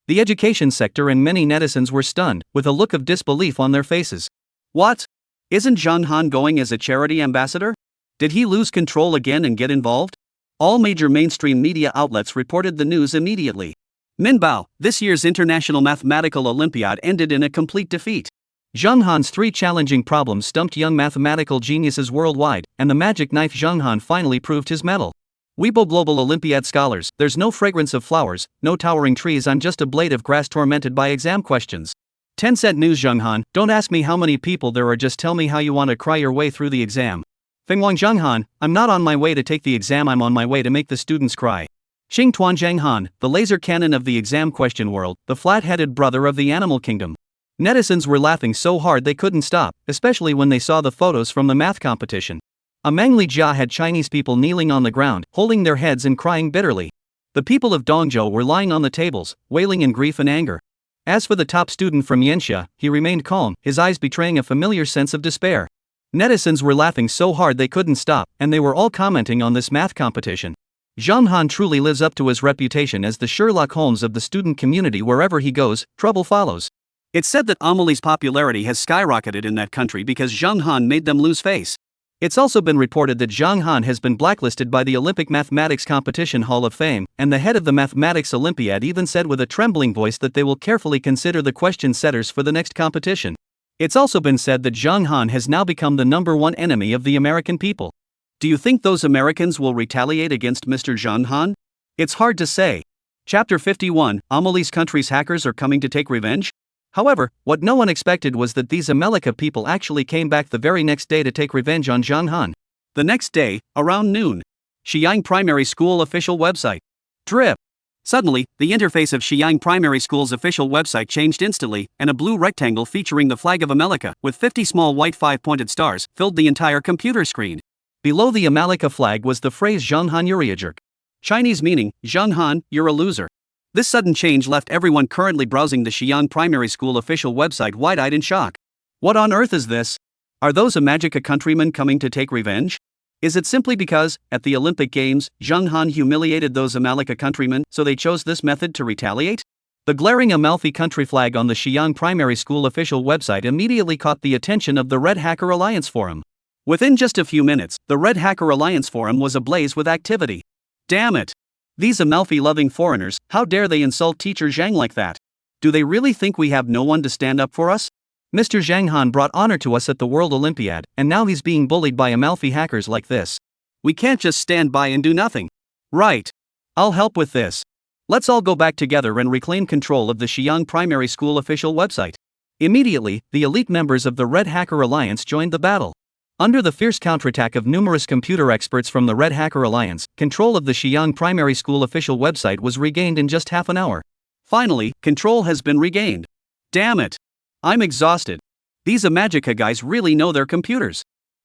The education sector and many netizens were stunned, with a look of disbelief on their faces. What? Isn't Zhang Han going as a charity ambassador? Did he lose control again and get involved? All major mainstream media outlets reported the news immediately. Minbao, this year's International Mathematical Olympiad ended in a complete defeat. Zhang Han's 3 challenging problems stumped young mathematical geniuses worldwide, and the magic knife Zhang Han finally proved his mettle. Weibo Global Olympiad scholars, there's no fragrance of flowers, no towering trees, I'm just a blade of grass tormented by exam questions. Tencent News. Zhang Han, don't ask me how many people there are, just tell me how you want to cry your way through the exam. Fengwang Zhang Han, I'm not on my way to take the exam, I'm on my way to make the students cry. Xingtuan Zhang Han, the laser cannon of the exam question world, the flat-headed brother of the animal kingdom. Netizens were laughing so hard they couldn't stop, especially when they saw the photos from the math competition. A Mangli Jia had Chinese people kneeling on the ground, holding their heads and crying bitterly. The people of Dongzhou were lying on the tables, wailing in grief and anger. As for the top student from Yenxia, he remained calm, his eyes betraying a familiar sense of despair. Netizens were laughing so hard they couldn't stop, and they were all commenting on this math competition. Zhang Han truly lives up to his reputation as the Sherlock Holmes of the student community. Wherever he goes, trouble follows. It's said that Amelie's popularity has skyrocketed in that country because Zhang Han made them lose face. It's also been reported that Zhang Han has been blacklisted by the Olympic Mathematics Competition Hall of Fame, and the head of the Mathematics Olympiad even said with a trembling voice that they will carefully consider the question setters for the next competition. It's also been said that Zhang Han has now become the #1 enemy of the American people. Do you think those Americans will retaliate against Mr. Zhang Han? It's hard to say. Chapter 51, Amelie's country's hackers are coming to take revenge? However, what no one expected was that these America people actually came back the very next day to take revenge on Zhang Han. The next day, around noon. Shiyang Primary School official website. Drip. Suddenly, the interface of Shiyang Primary School's official website changed instantly, and a blue rectangle featuring the flag of America, with 50 small white 5-pointed stars, filled the entire computer screen. Below the America flag was the phrase Zhang Han you're a jerk. Chinese meaning, Zhang Han, you're a loser. This sudden change left everyone currently browsing the Shiyang Primary School official website wide-eyed in shock. What on earth is this? Are those America countrymen coming to take revenge? Is it simply because, at the Olympic Games, Zhang Han humiliated those America countrymen, so they chose this method to retaliate? The glaring Amalfi country flag on the Shiyang Primary School official website immediately caught the attention of the Red Hacker Alliance forum. Within just a few minutes, the Red Hacker Alliance forum was ablaze with activity. Damn it! These Amalfi-loving foreigners, how dare they insult teacher Zhang like that? Do they really think we have no one to stand up for us? Mr. Zhang Han brought honor to us at the World Olympiad, and now he's being bullied by Amalfi hackers like this. We can't just stand by and do nothing. Right. I'll help with this. Let's all go back together and reclaim control of the Shiyang Primary School official website. Immediately, the elite members of the Red Hacker Alliance joined the battle. Under the fierce counterattack of numerous computer experts from the Red Hacker Alliance, control of the Shiyang Primary School official website was regained in just half an hour. Finally, control has been regained. Damn it! I'm exhausted. These Amagica guys really know their computers.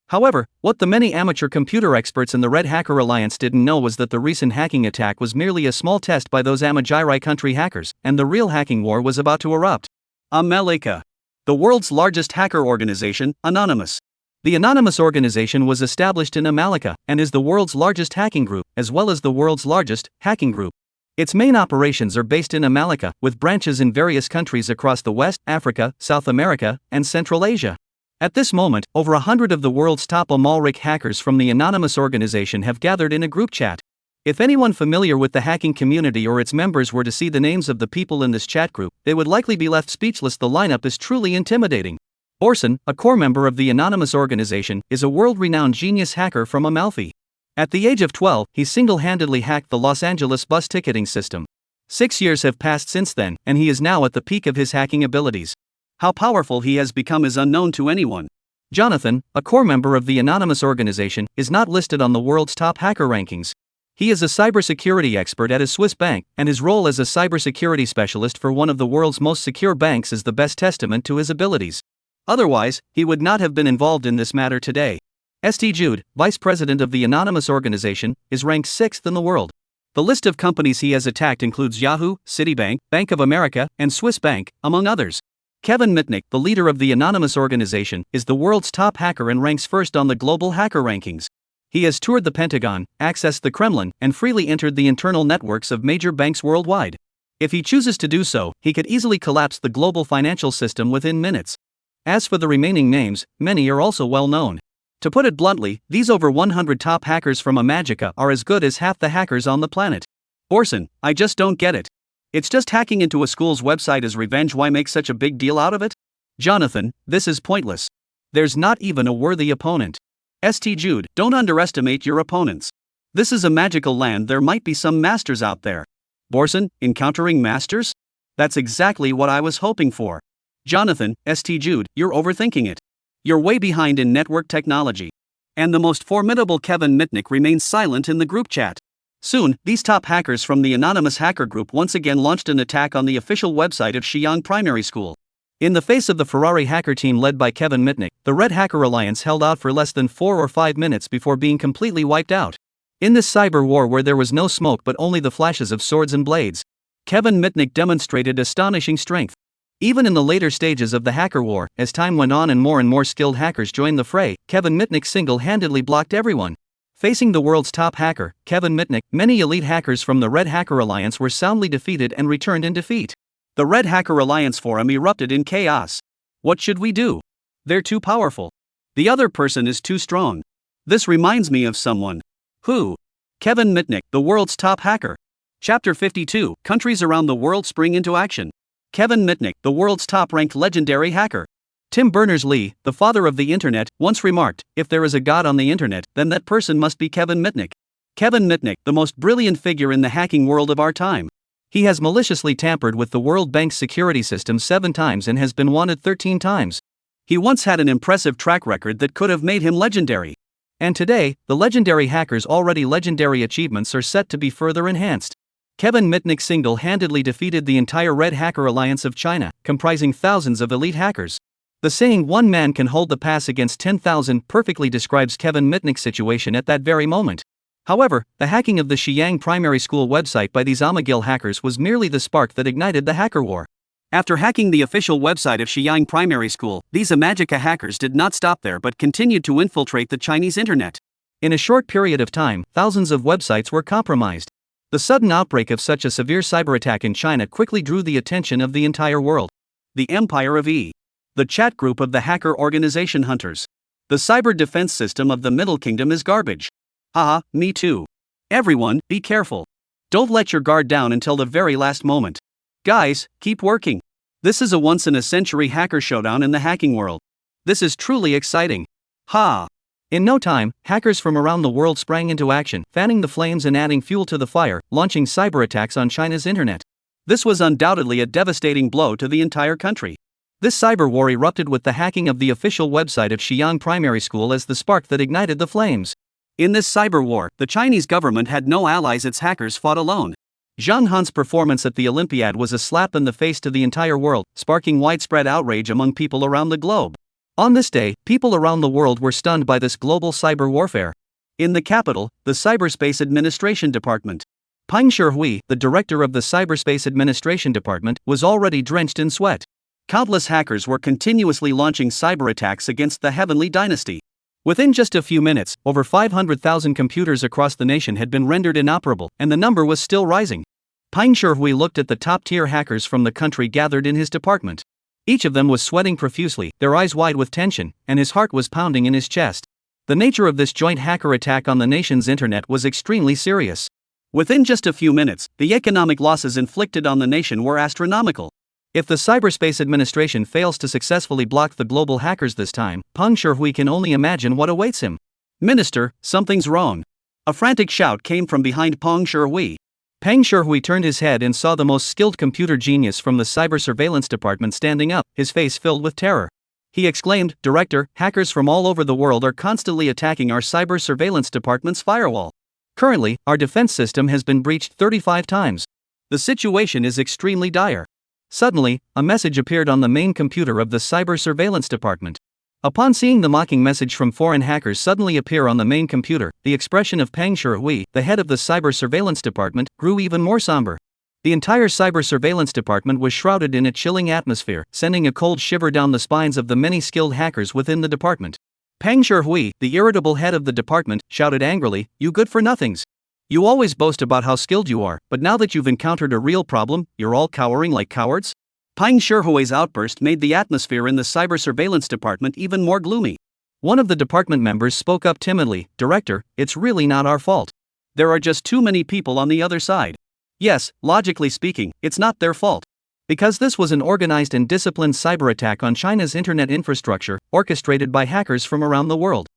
However, what the many amateur computer experts in the Red Hacker Alliance didn't know was that the recent hacking attack was merely a small test by those Amagiri country hackers, and the real hacking war was about to erupt. America. The world's largest hacker organization, Anonymous. The Anonymous organization was established in America and is the world's largest hacking group, as well as the world's largest hacking group. Its main operations are based in America, with branches in various countries across the West, Africa, South America, and Central Asia. At this moment, over 100 of the world's top Amalric hackers from the Anonymous organization have gathered in a group chat. If anyone familiar with the hacking community or its members were to see the names of the people in this chat group, they would likely be left speechless. The lineup is truly intimidating. Orson, a core member of the Anonymous organization, is a world-renowned genius hacker from Amalfi. At the age of 12, he single-handedly hacked the Los Angeles bus ticketing system. 6 years have passed since then, and he is now at the peak of his hacking abilities. How powerful he has become is unknown to anyone. Jonathan, a core member of the Anonymous organization, is not listed on the world's top hacker rankings. He is a cybersecurity expert at a Swiss bank, and his role as a cybersecurity specialist for one of the world's most secure banks is the best testament to his abilities. Otherwise, he would not have been involved in this matter today. St. Jude, vice president of the Anonymous organization, is ranked 6th in the world. The list of companies he has attacked includes Yahoo, Citibank, Bank of America, and Swiss Bank, among others. Kevin Mitnick, the leader of the Anonymous organization, is the world's top hacker and ranks first on the global hacker rankings. He has toured the Pentagon, accessed the Kremlin, and freely entered the internal networks of major banks worldwide. If he chooses to do so, he could easily collapse the global financial system within minutes. As for the remaining names, many are also well known. To put it bluntly, these over 100 top hackers from Amagica are as good as half the hackers on the planet. Orson, I just don't get it. It's just hacking into a school's website as revenge. Why make such a big deal out of it? Jonathan, this is pointless. There's not even a worthy opponent. St. Jude, don't underestimate your opponents. This is a magical land. There might be some masters out there. Borson, encountering masters? That's exactly what I was hoping for. Jonathan, St. Jude, you're overthinking it. You're way behind in network technology. And the most formidable Kevin Mitnick remains silent in the group chat. Soon, these top hackers from the Anonymous hacker group once again launched an attack on the official website of Shiyang Primary School. In the face of the Ferrari hacker team led by Kevin Mitnick, the Red Hacker Alliance held out for less than 4 or 5 minutes before being completely wiped out. In this cyber war where there was no smoke but only the flashes of swords and blades, Kevin Mitnick demonstrated astonishing strength. Even in the later stages of the hacker war, as time went on and more skilled hackers joined the fray, Kevin Mitnick single-handedly blocked everyone. Facing the world's top hacker, Kevin Mitnick, many elite hackers from the Red Hacker Alliance were soundly defeated and returned in defeat. The Red Hacker Alliance forum erupted in chaos. What should we do? They're too powerful. The other person is too strong. This reminds me of someone. Who? Kevin Mitnick, the world's top hacker. Chapter 52, Countries around the world spring into action. Kevin Mitnick, the world's top-ranked legendary hacker. Tim Berners-Lee, the father of the internet, once remarked, "If there is a god on the internet, then that person must be Kevin Mitnick." Kevin Mitnick, the most brilliant figure in the hacking world of our time. He has maliciously tampered with the World Bank's security system 7 times and has been wanted 13 times. He once had an impressive track record that could have made him legendary. And today, the legendary hacker's already legendary achievements are set to be further enhanced. Kevin Mitnick single-handedly defeated the entire Red Hacker Alliance of China, comprising thousands of elite hackers. The saying "one man can hold the pass against 10,000" perfectly describes Kevin Mitnick's situation at that very moment. However, the hacking of the Xi'an primary school website by these Amagil hackers was merely the spark that ignited the hacker war. After hacking the official website of Xi'an primary school, these Amagica hackers did not stop there but continued to infiltrate the Chinese internet. In a short period of time, thousands of websites were compromised. The sudden outbreak of such a severe cyber attack in China quickly drew the attention of the entire world. The Empire of E. The chat group of the hacker organization Hunters. The cyber defense system of the Middle Kingdom is garbage. Haha, me too. Everyone, be careful. Don't let your guard down until the very last moment. Guys, keep working. This is a once-in-a-century hacker showdown in the hacking world. This is truly exciting. Ha! In no time, hackers from around the world sprang into action, fanning the flames and adding fuel to the fire, launching cyber attacks on China's internet. This was undoubtedly a devastating blow to the entire country. This cyber war erupted with the hacking of the official website of Xi'an Primary School as the spark that ignited the flames. In this cyber war, the Chinese government had no allies, its hackers fought alone. Zhang Han's performance at the Olympiad was a slap in the face to the entire world, sparking widespread outrage among people around the globe. On this day, people around the world were stunned by this global cyber warfare. In the capital, the Cyberspace Administration Department. Peng Shihui, the director of the Cyberspace Administration Department, was already drenched in sweat. Countless hackers were continuously launching cyber attacks against the Heavenly Dynasty. Within just a few minutes, over 500,000 computers across the nation had been rendered inoperable, and the number was still rising. Peng Shihui looked at the top-tier hackers from the country gathered in his department. Each of them was sweating profusely, their eyes wide with tension, and his heart was pounding in his chest. The nature of this joint hacker attack on the nation's internet was extremely serious. Within just a few minutes, the economic losses inflicted on the nation were astronomical. If the Cyberspace Administration fails to successfully block the global hackers this time, Peng Shihui can only imagine what awaits him. "Minister, something's wrong." A frantic shout came from behind Peng Shihui. Peng Shihui turned his head and saw the most skilled computer genius from the Cyber Surveillance Department standing up, his face filled with terror. He exclaimed, "Director, hackers from all over the world are constantly attacking our Cyber Surveillance Department's firewall. Currently, our defense system has been breached 35 times. The situation is extremely dire." Suddenly, a message appeared on the main computer of the Cyber Surveillance Department. Upon seeing the mocking message from foreign hackers suddenly appear on the main computer, the expression of Peng Shihui, the head of the Cyber Surveillance Department, grew even more somber. The entire Cyber Surveillance Department was shrouded in a chilling atmosphere, sending a cold shiver down the spines of the many skilled hackers within the department. Peng Shihui, the irritable head of the department, shouted angrily, "You good-for-nothings. You always boast about how skilled you are, but now that you've encountered a real problem, you're all cowering like cowards?" Peng Shihui's outburst made the atmosphere in the Cyber Surveillance Department even more gloomy. One of the department members spoke up timidly, "Director, it's really not our fault. There are just too many people on the other side. Yes, logically speaking, it's not their fault. Because this was an organized and disciplined cyber attack on China's internet infrastructure, orchestrated by hackers from around the world.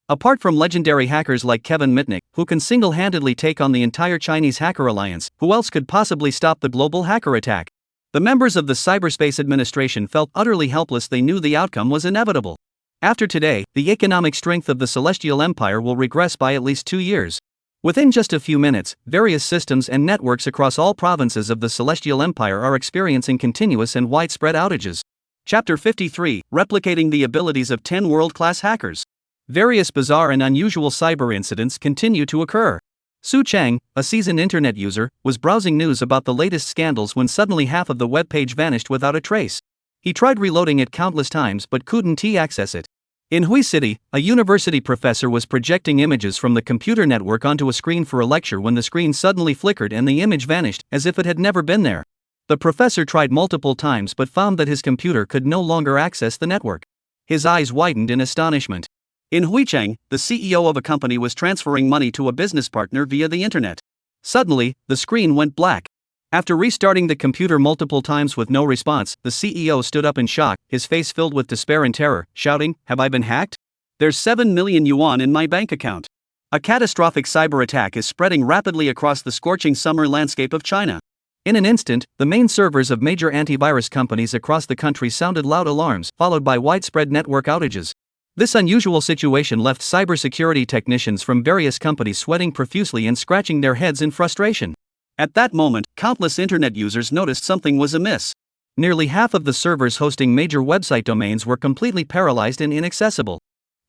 Apart from legendary hackers like Kevin Mitnick, who can single-handedly take on the entire Chinese hacker alliance, who else could possibly stop the global hacker attack? The members of the Cyberspace Administration felt utterly helpless. They knew the outcome was inevitable. After today, the economic strength of the Celestial Empire will regress by at least 2 years. Within just a few minutes, various systems and networks across all provinces of the Celestial Empire are experiencing continuous and widespread outages. Chapter 53, Replicating the Abilities of 10 World-Class Hackers. Various bizarre and unusual cyber incidents continue to occur. Su Cheng, a seasoned internet user, was browsing news about the latest scandals when suddenly half of the web page vanished without a trace. He tried reloading it countless times but couldn't access it. In Hui City, a university professor was projecting images from the computer network onto a screen for a lecture when the screen suddenly flickered and the image vanished, as if it had never been there. The professor tried multiple times but found that his computer could no longer access the network. His eyes widened in astonishment. In Huicheng, the CEO of a company was transferring money to a business partner via the internet. Suddenly, the screen went black. After restarting the computer multiple times with no response, the CEO stood up in shock, his face filled with despair and terror, shouting, "Have I been hacked? There's 7 million yuan in my bank account." A catastrophic cyber attack is spreading rapidly across the scorching summer landscape of China. In an instant, the main servers of major antivirus companies across the country sounded loud alarms, followed by widespread network outages. This unusual situation left cybersecurity technicians from various companies sweating profusely and scratching their heads in frustration. At that moment, countless internet users noticed something was amiss. Nearly half of the servers hosting major website domains were completely paralyzed and inaccessible.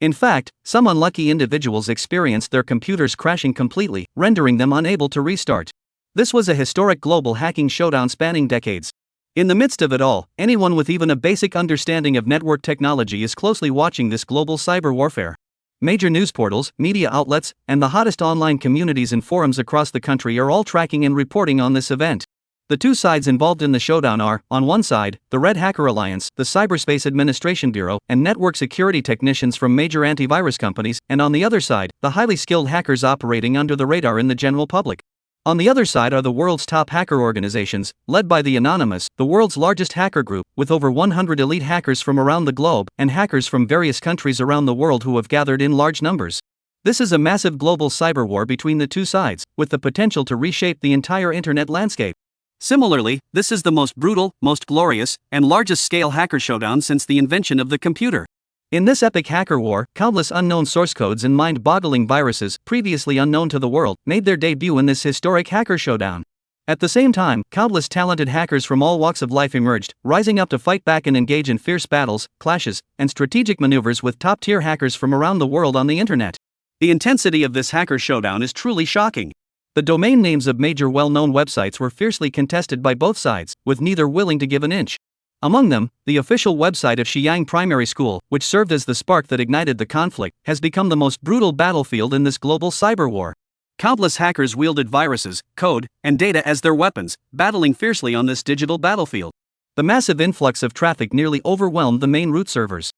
In fact, some unlucky individuals experienced their computers crashing completely, rendering them unable to restart. This was a historic global hacking showdown spanning decades. In the midst of it all, anyone with even a basic understanding of network technology is closely watching this global cyber warfare. Major news portals, media outlets, and the hottest online communities and forums across the country are all tracking and reporting on this event. The two sides involved in the showdown are, on one side, the Red Hacker Alliance, the Cyberspace Administration Bureau, and network security technicians from major antivirus companies, and on the other side, the highly skilled hackers operating under the radar in the general public. On the other side are the world's top hacker organizations, led by the Anonymous, the world's largest hacker group, with over 100 elite hackers from around the globe, and hackers from various countries around the world who have gathered in large numbers. This is a massive global cyber war between the two sides, with the potential to reshape the entire internet landscape. Similarly, this is the most brutal, most glorious, and largest-scale hacker showdown since the invention of the computer. In this epic hacker war, countless unknown source codes and mind-boggling viruses, previously unknown to the world, made their debut in this historic hacker showdown. At the same time, countless talented hackers from all walks of life emerged, rising up to fight back and engage in fierce battles, clashes, and strategic maneuvers with top-tier hackers from around the world on the internet. The intensity of this hacker showdown is truly shocking. The domain names of major well-known websites were fiercely contested by both sides, with neither willing to give an inch. Among them, the official website of Xi'ang Primary School, which served as the spark that ignited the conflict, has become the most brutal battlefield in this global cyber war. Countless hackers wielded viruses, code, and data as their weapons, battling fiercely on this digital battlefield. The massive influx of traffic nearly overwhelmed the main root servers.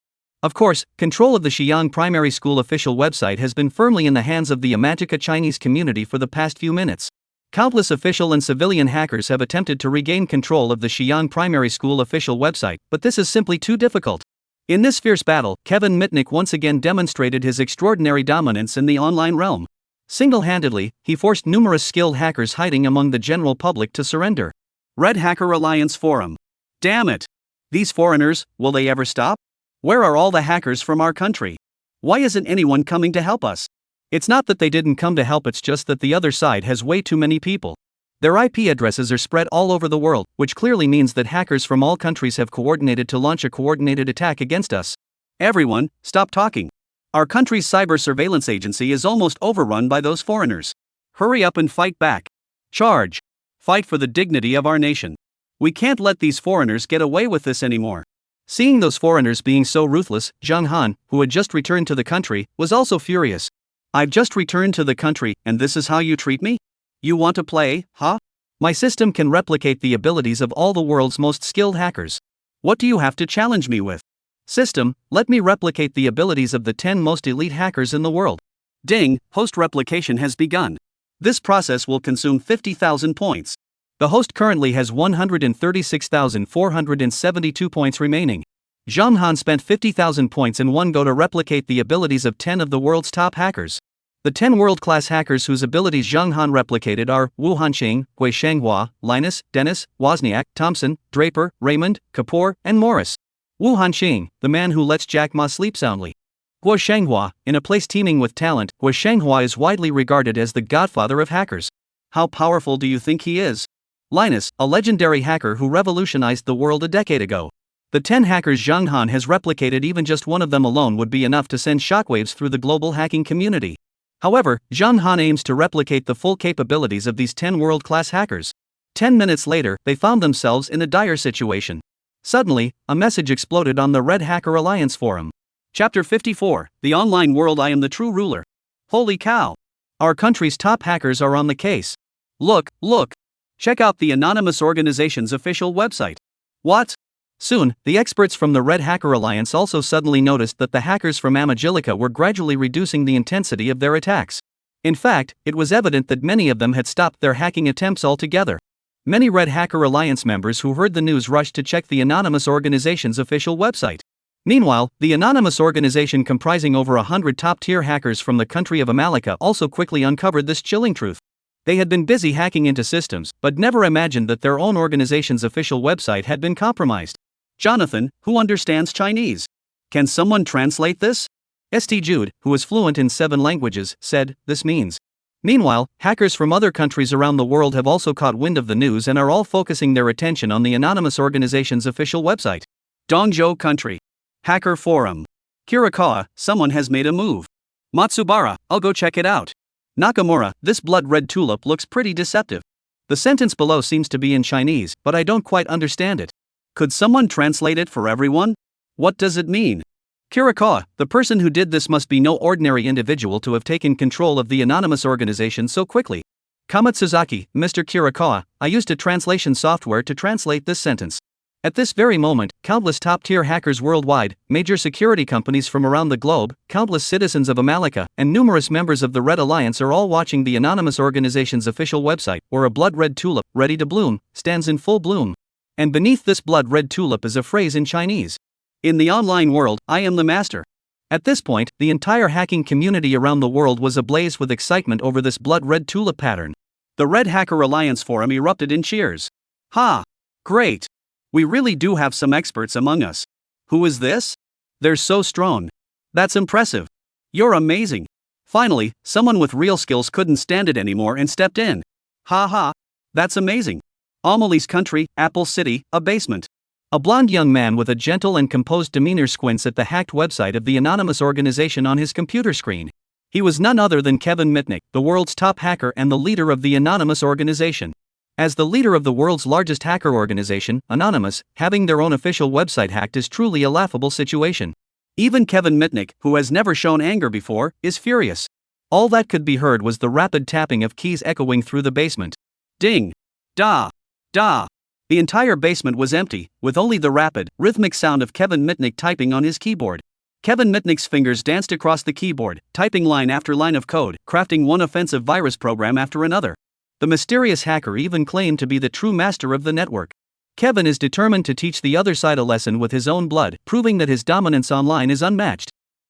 Of course, control of the Xi'ang Primary School official website has been firmly in the hands of the Amatica Chinese community for the past few minutes. Countless official and civilian hackers have attempted to regain control of the Xi'ang Primary School official website, but this is simply too difficult. In this fierce battle, Kevin Mitnick once again demonstrated his extraordinary dominance in the online realm. Single-handedly, he forced numerous skilled hackers hiding among the general public to surrender. Red Hacker Alliance Forum. Damn it! These foreigners, will they ever stop? Where are all the hackers from our country? Why isn't anyone coming to help us? It's not that they didn't come to help, it's just that the other side has way too many people. Their IP addresses are spread all over the world, which clearly means that hackers from all countries have coordinated to launch a coordinated attack against us. Everyone, stop talking. Our country's cyber surveillance agency is almost overrun by those foreigners. Hurry up and fight back. Charge. Fight for the dignity of our nation. We can't let these foreigners get away with this anymore. Seeing those foreigners being so ruthless, Zhang Han, who had just returned to the country, was also furious. I've just returned to the country, and this is how you treat me? You want to play, huh? My system can replicate the abilities of all the world's most skilled hackers. What do you have to challenge me with? System, let me replicate the abilities of the 10 most elite hackers in the world. Ding, host replication has begun. This process will consume 50,000 points. The host currently has 136,472 points remaining. Zhang Han spent 50,000 points in one go to replicate the abilities of 10 of the world's top hackers. The 10 world-class hackers whose abilities Zhang Han replicated are Wu Hanqing, Hui Shanghua, Linus, Dennis, Wozniak, Thompson, Draper, Raymond, Kapoor, and Morris. Wu Hanqing, the man who lets Jack Ma sleep soundly. Hui Shanghua, in a place teeming with talent, Hui Shanghua is widely regarded as the godfather of hackers. How powerful do you think he is? Linus, a legendary hacker who revolutionized the world a decade ago. The 10 hackers Zhang Han has replicated, even just one of them alone would be enough to send shockwaves through the global hacking community. However, Zhang Han aims to replicate the full capabilities of these 10 world-class hackers. 10 minutes later, they found themselves in a dire situation. Suddenly, a message exploded on the Red Hacker Alliance forum. Chapter 54, The Online World, I Am the True Ruler. Holy cow! Our country's top hackers are on the case. Look! Check out the anonymous organization's official website. What? Soon, the experts from the Red Hacker Alliance also suddenly noticed that the hackers from Amagilica were gradually reducing the intensity of their attacks. In fact, it was evident that many of them had stopped their hacking attempts altogether. Many Red Hacker Alliance members who heard the news rushed to check the anonymous organization's official website. Meanwhile, the anonymous organization comprising over 100 top-tier hackers from the country of Amalika also quickly uncovered this chilling truth. They had been busy hacking into systems, but never imagined that their own organization's official website had been compromised. Jonathan, who understands Chinese? Can someone translate this? St. Jude, who is fluent in 7 languages, said, "This means." Meanwhile, hackers from other countries around the world have also caught wind of the news and are all focusing their attention on the anonymous organization's official website. Dongzhou Country. Hacker Forum. Kirikawa, someone has made a move. Matsubara, I'll go check it out. Nakamura, this blood-red tulip looks pretty deceptive. The sentence below seems to be in Chinese, but I don't quite understand it. Could someone translate it for everyone? What does it mean? Kirikawa, the person who did this must be no ordinary individual to have taken control of the anonymous organization so quickly. Kamatsuzaki, Mr. Kirikawa, I used a translation software to translate this sentence. At this very moment, countless top-tier hackers worldwide, major security companies from around the globe, countless citizens of Amalika, and numerous members of the Red Alliance are all watching the anonymous organization's official website, where a blood-red tulip, ready to bloom, stands in full bloom. And beneath this blood-red tulip is a phrase in Chinese. In the online world, I am the master. At this point, the entire hacking community around the world was ablaze with excitement over this blood-red tulip pattern. The Red Hacker Alliance forum erupted in cheers. Ha! Great! We really do have some experts among us. Who is this? They're so strong. That's impressive. You're amazing. Finally, someone with real skills couldn't stand it anymore and stepped in. Ha ha! That's amazing. Amelie's country, Apple City, a basement. A blond young man with a gentle and composed demeanor squints at the hacked website of the anonymous organization on his computer screen. He was none other than Kevin Mitnick, the world's top hacker and the leader of the anonymous organization. As the leader of the world's largest hacker organization, Anonymous, having their own official website hacked is truly a laughable situation. Even Kevin Mitnick, who has never shown anger before, is furious. All that could be heard was the rapid tapping of keys echoing through the basement. Ding! Da! Da! The entire basement was empty, with only the rapid, rhythmic sound of Kevin Mitnick typing on his keyboard. Kevin Mitnick's fingers danced across the keyboard, typing line after line of code, crafting one offensive virus program after another. The mysterious hacker even claimed to be the true master of the network. Kevin is determined to teach the other side a lesson with his own blood, proving that his dominance online is unmatched.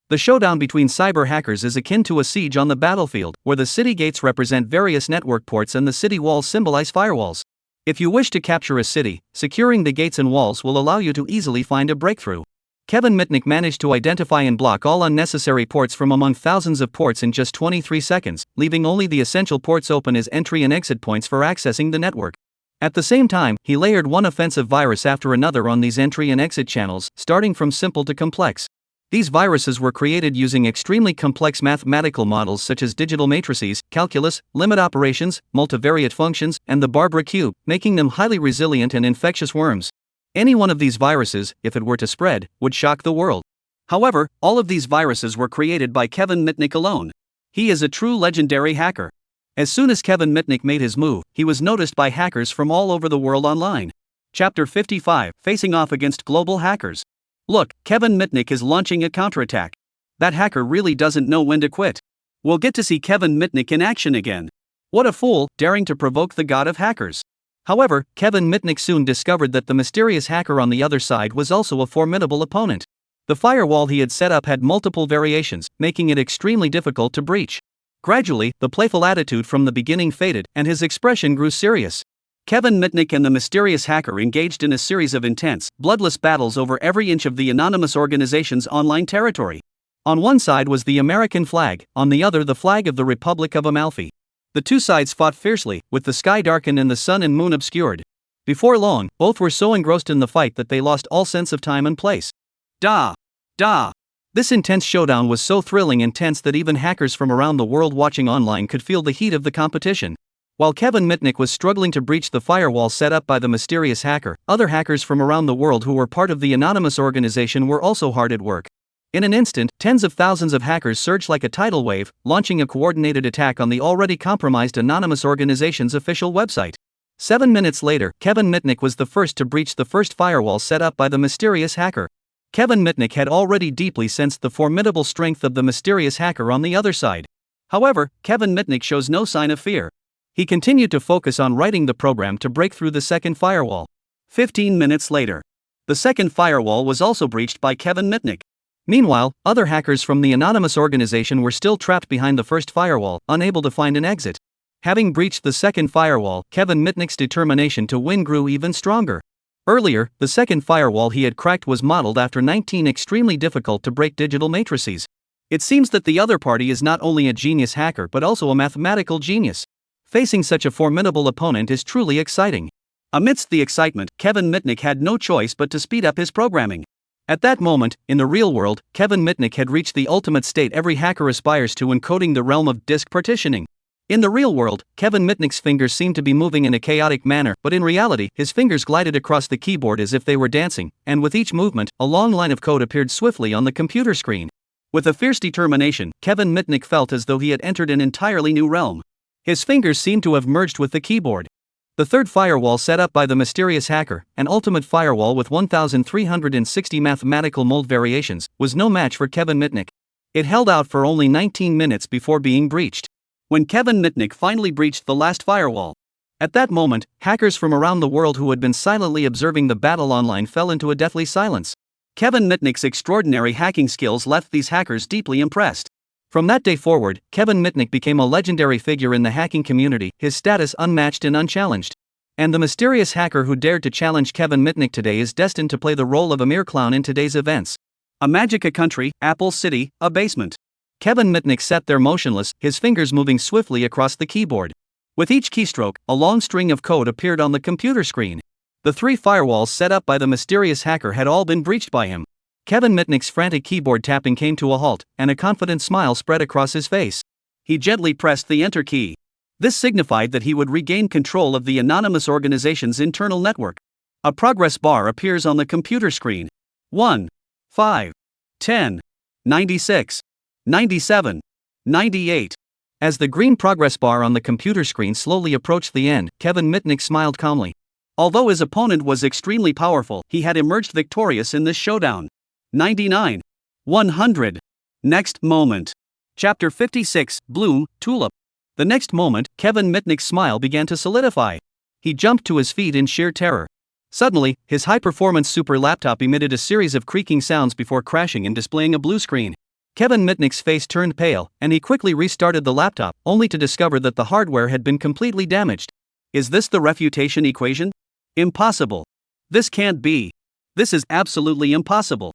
The showdown between cyber hackers is akin to a siege on the battlefield, where the city gates represent various network ports and the city walls symbolize firewalls. If you wish to capture a city, securing the gates and walls will allow you to easily find a breakthrough. Kevin Mitnick managed to identify and block all unnecessary ports from among thousands of ports in just 23 seconds, leaving only the essential ports open as entry and exit points for accessing the network. At the same time, he layered one offensive virus after another on these entry and exit channels, starting from simple to complex. These viruses were created using extremely complex mathematical models such as digital matrices, calculus, limit operations, multivariate functions, and the Barbara cube, making them highly resilient and infectious worms. Any one of these viruses, if it were to spread, would shock the world. However, all of these viruses were created by Kevin Mitnick alone. He is a true legendary hacker. As soon as Kevin Mitnick made his move, he was noticed by hackers from all over the world online. Chapter 55, Facing Off Against Global Hackers. Look, Kevin Mitnick is launching a counterattack. That hacker really doesn't know when to quit. We'll get to see Kevin Mitnick in action again. What a fool, daring to provoke the god of hackers. However, Kevin Mitnick soon discovered that the mysterious hacker on the other side was also a formidable opponent. The firewall he had set up had multiple variations, making it extremely difficult to breach. Gradually, the playful attitude from the beginning faded, and his expression grew serious. Kevin Mitnick and the mysterious hacker engaged in a series of intense, bloodless battles over every inch of the anonymous organization's online territory. On one side was the American flag, on the other the flag of the Republic of Amalfi. The two sides fought fiercely, with the sky darkened and the sun and moon obscured. Before long, both were so engrossed in the fight that they lost all sense of time and place. Da! Da! This intense showdown was so thrilling and tense that even hackers from around the world watching online could feel the heat of the competition. While Kevin Mitnick was struggling to breach the firewall set up by the mysterious hacker, other hackers from around the world who were part of the anonymous organization were also hard at work. In an instant, tens of thousands of hackers surged like a tidal wave, launching a coordinated attack on the already compromised anonymous organization's official website. 7 minutes later, Kevin Mitnick was the first to breach the first firewall set up by the mysterious hacker. Kevin Mitnick had already deeply sensed the formidable strength of the mysterious hacker on the other side. However, Kevin Mitnick shows no sign of fear. He continued to focus on writing the program to break through the second firewall. 15 minutes later, the second firewall was also breached by Kevin Mitnick. Meanwhile, other hackers from the anonymous organization were still trapped behind the first firewall, unable to find an exit. Having breached the second firewall, Kevin Mitnick's determination to win grew even stronger. Earlier, the second firewall he had cracked was modeled after 19 extremely difficult to break digital matrices. It seems that the other party is not only a genius hacker but also a mathematical genius. Facing such a formidable opponent is truly exciting. Amidst the excitement, Kevin Mitnick had no choice but to speed up his programming. At that moment, in the real world, Kevin Mitnick had reached the ultimate state every hacker aspires to in coding the realm of disk partitioning. In the real world, Kevin Mitnick's fingers seemed to be moving in a chaotic manner, but in reality, his fingers glided across the keyboard as if they were dancing, and with each movement, a long line of code appeared swiftly on the computer screen. With a fierce determination, Kevin Mitnick felt as though he had entered an entirely new realm. His fingers seemed to have merged with the keyboard. The third firewall set up by the mysterious hacker, an ultimate firewall with 1,360 mathematical mold variations, was no match for Kevin Mitnick. It held out for only 19 minutes before being breached. When Kevin Mitnick finally breached the last firewall, at that moment, hackers from around the world who had been silently observing the battle online fell into a deathly silence. Kevin Mitnick's extraordinary hacking skills left these hackers deeply impressed. From that day forward, Kevin Mitnick became a legendary figure in the hacking community, his status unmatched and unchallenged. And the mysterious hacker who dared to challenge Kevin Mitnick today is destined to play the role of a mere clown in today's events. A magic country, Apple City, a basement. Kevin Mitnick sat there motionless, his fingers moving swiftly across the keyboard. With each keystroke, a long string of code appeared on the computer screen. The 3 firewalls set up by the mysterious hacker had all been breached by him. Kevin Mitnick's frantic keyboard tapping came to a halt, and a confident smile spread across his face. He gently pressed the Enter key. This signified that he would regain control of the anonymous organization's internal network. A progress bar appears on the computer screen. 1, 5, 10, 96, 97, 98. As the green progress bar on the computer screen slowly approached the end, Kevin Mitnick smiled calmly. Although his opponent was extremely powerful, he had emerged victorious in this showdown. 99. 100. Next moment. Chapter 56, Bloom, Tulip. The next moment, Kevin Mitnick's smile began to solidify. He jumped to his feet in sheer terror. Suddenly, his high-performance super laptop emitted a series of creaking sounds before crashing and displaying a blue screen. Kevin Mitnick's face turned pale, and he quickly restarted the laptop, only to discover that the hardware had been completely damaged. Is this the refutation equation? Impossible. This can't be. This is absolutely impossible.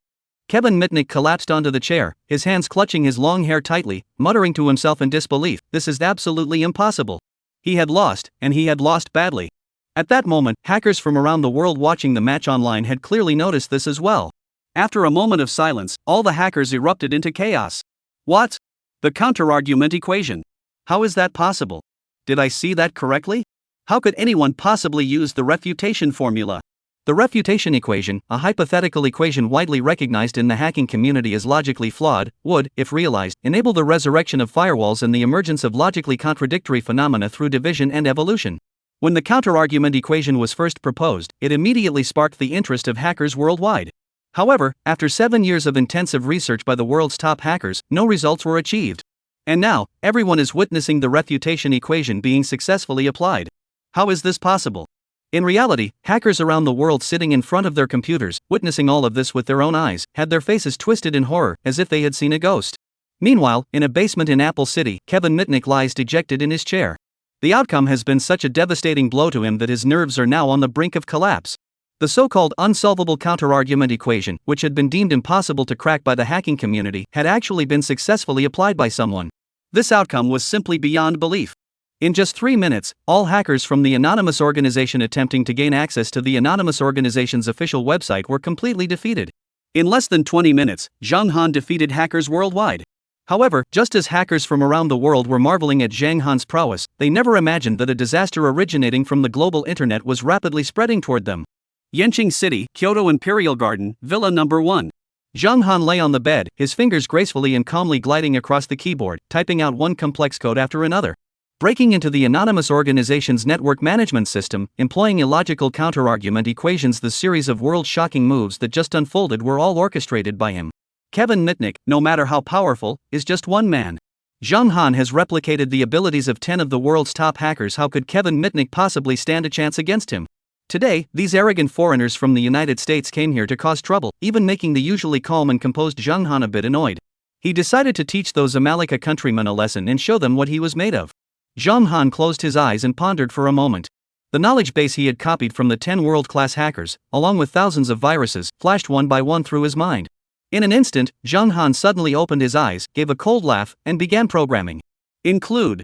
Kevin Mitnick collapsed onto the chair, his hands clutching his long hair tightly, muttering to himself in disbelief, this is absolutely impossible. He had lost, and he had lost badly. At that moment, hackers from around the world watching the match online had clearly noticed this as well. After a moment of silence, all the hackers erupted into chaos. What? The counterargument equation. How is that possible? Did I see that correctly? How could anyone possibly use the refutation formula? The refutation equation, a hypothetical equation widely recognized in the hacking community as logically flawed, would, if realized, enable the resurrection of firewalls and the emergence of logically contradictory phenomena through division and evolution. When the counterargument equation was first proposed, it immediately sparked the interest of hackers worldwide. However, after 7 years of intensive research by the world's top hackers, no results were achieved. And now, everyone is witnessing the refutation equation being successfully applied. How is this possible? In reality, hackers around the world sitting in front of their computers, witnessing all of this with their own eyes, had their faces twisted in horror, as if they had seen a ghost. Meanwhile, in a basement in Apple City, Kevin Mitnick lies dejected in his chair. The outcome has been such a devastating blow to him that his nerves are now on the brink of collapse. The so-called unsolvable counterargument equation, which had been deemed impossible to crack by the hacking community, had actually been successfully applied by someone. This outcome was simply beyond belief. In just 3 minutes, all hackers from the anonymous organization attempting to gain access to the anonymous organization's official website were completely defeated. In less than 20 minutes, Zhang Han defeated hackers worldwide. However, just as hackers from around the world were marveling at Zhang Han's prowess, they never imagined that a disaster originating from the global internet was rapidly spreading toward them. Yanqing City, Kyoto Imperial Garden, Villa Number 1. Zhang Han lay on the bed, his fingers gracefully and calmly gliding across the keyboard, typing out one complex code after another. breaking into the anonymous organization's network management system, employing illogical counterargument equations. The series of world-shocking moves that just unfolded were all orchestrated by him. Kevin Mitnick, no matter how powerful, is just one man. Zhang Han has replicated the abilities of 10 of the world's top hackers. How could Kevin Mitnick possibly stand a chance against him? Today, these arrogant foreigners from the United States came here to cause trouble, even making the usually calm and composed Zhang Han a bit annoyed. He decided to teach those Amalika countrymen a lesson and show them what he was made of. Zhang Han closed his eyes and pondered for a moment. The knowledge base he had copied from the 10 world-class hackers, along with thousands of viruses, flashed one by one through his mind. In an instant, Zhang Han suddenly opened his eyes, gave a cold laugh, and began programming. Include.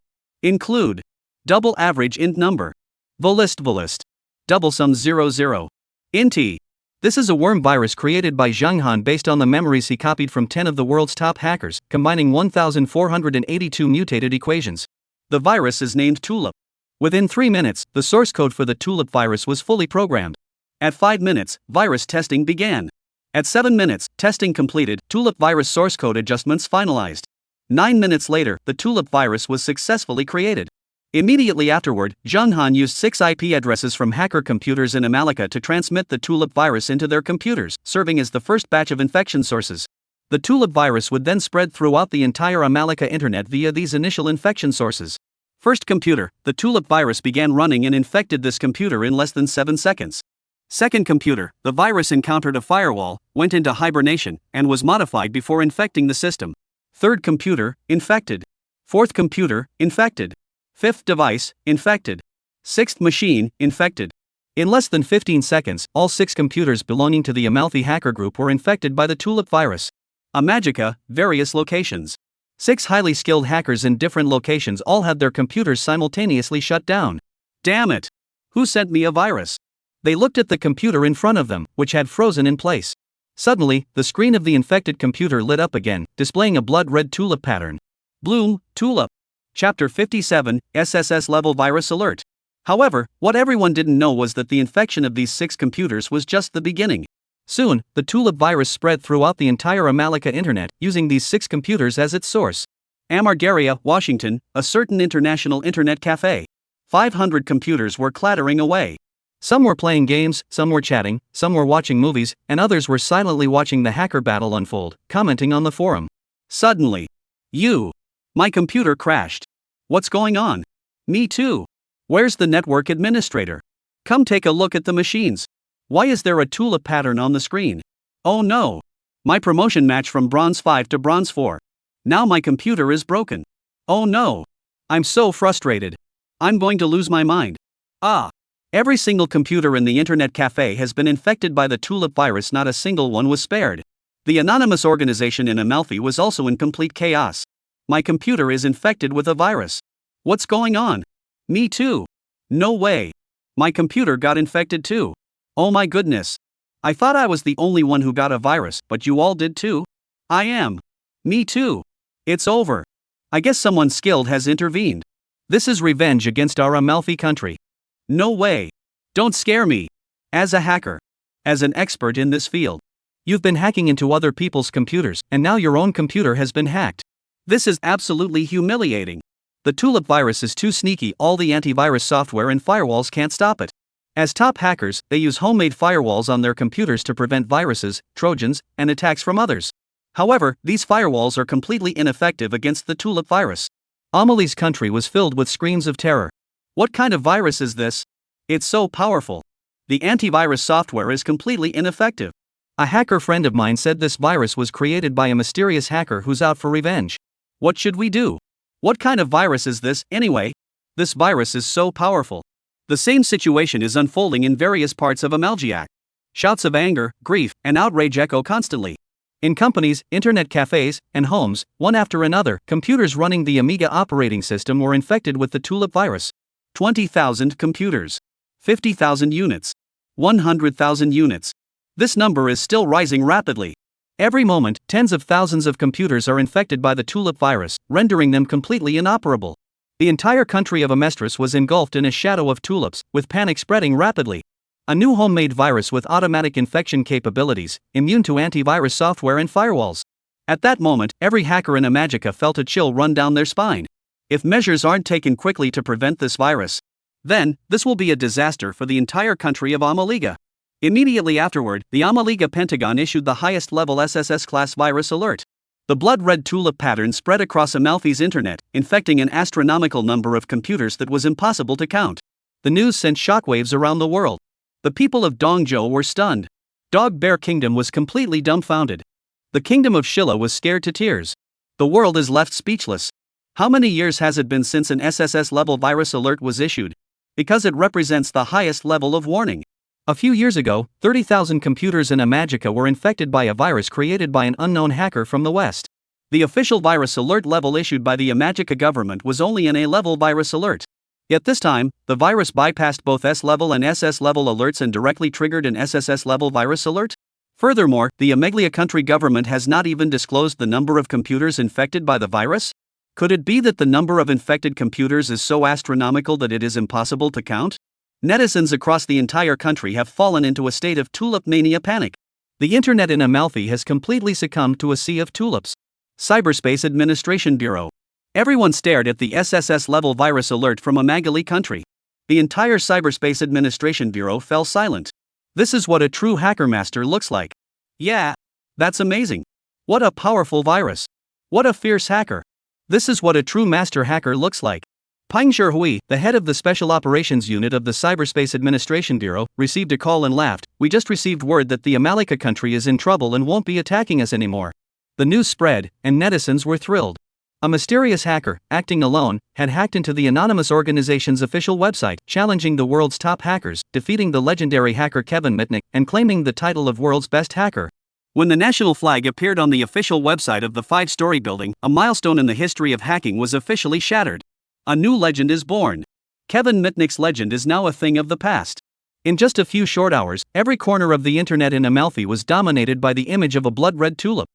Double average int number. Volist. Double sum 00. Int e. This is a worm virus created by Zhang Han based on the memories he copied from 10 of the world's top hackers, combining 1,482 mutated equations. The virus is named Tulip. Within 3 minutes, the source code for the Tulip virus was fully programmed. At 5 minutes, virus testing began. At 7 minutes, testing completed, Tulip virus source code adjustments finalized. 9 minutes later, the Tulip virus was successfully created. Immediately afterward, Zhang Han used 6 IP addresses from hacker computers in Amalika to transmit the Tulip virus into their computers, serving as the first batch of infection sources. The Tulip virus would then spread throughout the entire Amalika internet via these initial infection sources. First computer, the Tulip virus began running and infected this computer in less than 7 seconds. Second computer, the virus encountered a firewall, went into hibernation, and was modified before infecting the system. Third computer, infected. Fourth computer, infected. Fifth device, infected. Sixth machine, infected. In less than 15 seconds, all 6 computers belonging to the Amalfi hacker group were infected by the Tulip virus. Amagica, various locations. 6 highly skilled hackers in different locations all had their computers simultaneously shut down. Damn it! Who sent me a virus? They looked at the computer in front of them, which had frozen in place. Suddenly, the screen of the infected computer lit up again, displaying a blood-red tulip pattern. Bloom, Tulip. Chapter 57, SSS Level Virus Alert. However, what everyone didn't know was that the infection of these 6 computers was just the beginning. Soon, the Tulip virus spread throughout the entire Amalika internet, using these 6 computers as its source. Amargaria, Washington, a certain international internet cafe. 500 computers were clattering away. Some were playing games, some were chatting, some were watching movies, and others were silently watching the hacker battle unfold, commenting on the forum. Suddenly, my computer crashed. What's going on? Me too. Where's the network administrator? Come take a look at the machines. Why is there a tulip pattern on the screen? Oh no. My promotion match from Bronze 5 to Bronze 4. Now my computer is broken. Oh no. I'm so frustrated. I'm going to lose my mind. Every single computer in the internet cafe has been infected by the Tulip virus. Not a single one was spared. The anonymous organization in Amalfi was also in complete chaos. My computer is infected with a virus. What's going on? Me too. No way. My computer got infected too. Oh my goodness. I thought I was the only one who got a virus, but you all did too? I am. Me too. It's over. I guess someone skilled has intervened. This is revenge against our Amalfi country. No way. Don't scare me. As a hacker. As an expert in this field. You've been hacking into other people's computers, and now your own computer has been hacked. This is absolutely humiliating. The Tulip virus is too sneaky. All the antivirus software and firewalls can't stop it. As top hackers, they use homemade firewalls on their computers to prevent viruses, trojans, and attacks from others. However, these firewalls are completely ineffective against the Tulip virus. Amalfi's country was filled with screams of terror. What kind of virus is this? It's so powerful. The antivirus software is completely ineffective. A hacker friend of mine said this virus was created by a mysterious hacker who's out for revenge. What should we do? What kind of virus is this, anyway? This virus is so powerful. The same situation is unfolding in various parts of Amalgiac. Shouts of anger, grief, and outrage echo constantly. In companies, internet cafes, and homes, one after another, computers running the Amiga operating system were infected with the Tulip virus. 20,000 computers. 50,000 units. 100,000 units. This number is still rising rapidly. Every moment, tens of thousands of computers are infected by the Tulip virus, rendering them completely inoperable. The entire country of Amestris was engulfed in a shadow of tulips, with panic spreading rapidly. A new homemade virus with automatic infection capabilities, immune to antivirus software and firewalls. At that moment, every hacker in Amagica felt a chill run down their spine. If measures aren't taken quickly to prevent this virus, then this will be a disaster for the entire country of Amaliga. Immediately afterward, the Amaliga Pentagon issued the highest level SSS-class virus alert. The blood-red tulip pattern spread across Amalfi's internet, infecting an astronomical number of computers that was impossible to count. The news sent shockwaves around the world. The people of Dongzhou were stunned. Dog Bear Kingdom was completely dumbfounded. The kingdom of Shilla was scared to tears. The world is left speechless. How many years has it been since an SSS-level virus alert was issued? Because it represents the highest level of warning. A few years ago, 30,000 computers in Amagica were infected by a virus created by an unknown hacker from the West. The official virus alert level issued by the Amagica government was only an A-level virus alert. Yet this time, the virus bypassed both S-level and SS-level alerts and directly triggered an SSS-level virus alert. Furthermore, the Ameglia country government has not even disclosed the number of computers infected by the virus. Could it be that the number of infected computers is so astronomical that it is impossible to count? Netizens across the entire country have fallen into a state of tulip mania panic. The internet in Amalfi has completely succumbed to a sea of tulips. Cyberspace Administration Bureau. Everyone stared at the SSS-level virus alert from Amagali country. The entire Cyberspace Administration Bureau fell silent. This is what a true hacker master looks like. Yeah, that's amazing. What a powerful virus. What a fierce hacker. This is what a true master hacker looks like. Peng Hui, the head of the Special Operations Unit of the Cyberspace Administration Bureau, received a call and laughed. We just received word that the Amalika country is in trouble and won't be attacking us anymore. The news spread, and netizens were thrilled. A mysterious hacker, acting alone, had hacked into the anonymous organization's official website, challenging the world's top hackers, defeating the legendary hacker Kevin Mitnick, and claiming the title of world's best hacker. When the national flag appeared on the official website of the 5-story building, a milestone in the history of hacking was officially shattered. A new legend is born. Kevin Mitnick's legend is now a thing of the past. In just a few short hours, every corner of the internet in Amalfi was dominated by the image of a blood-red tulip.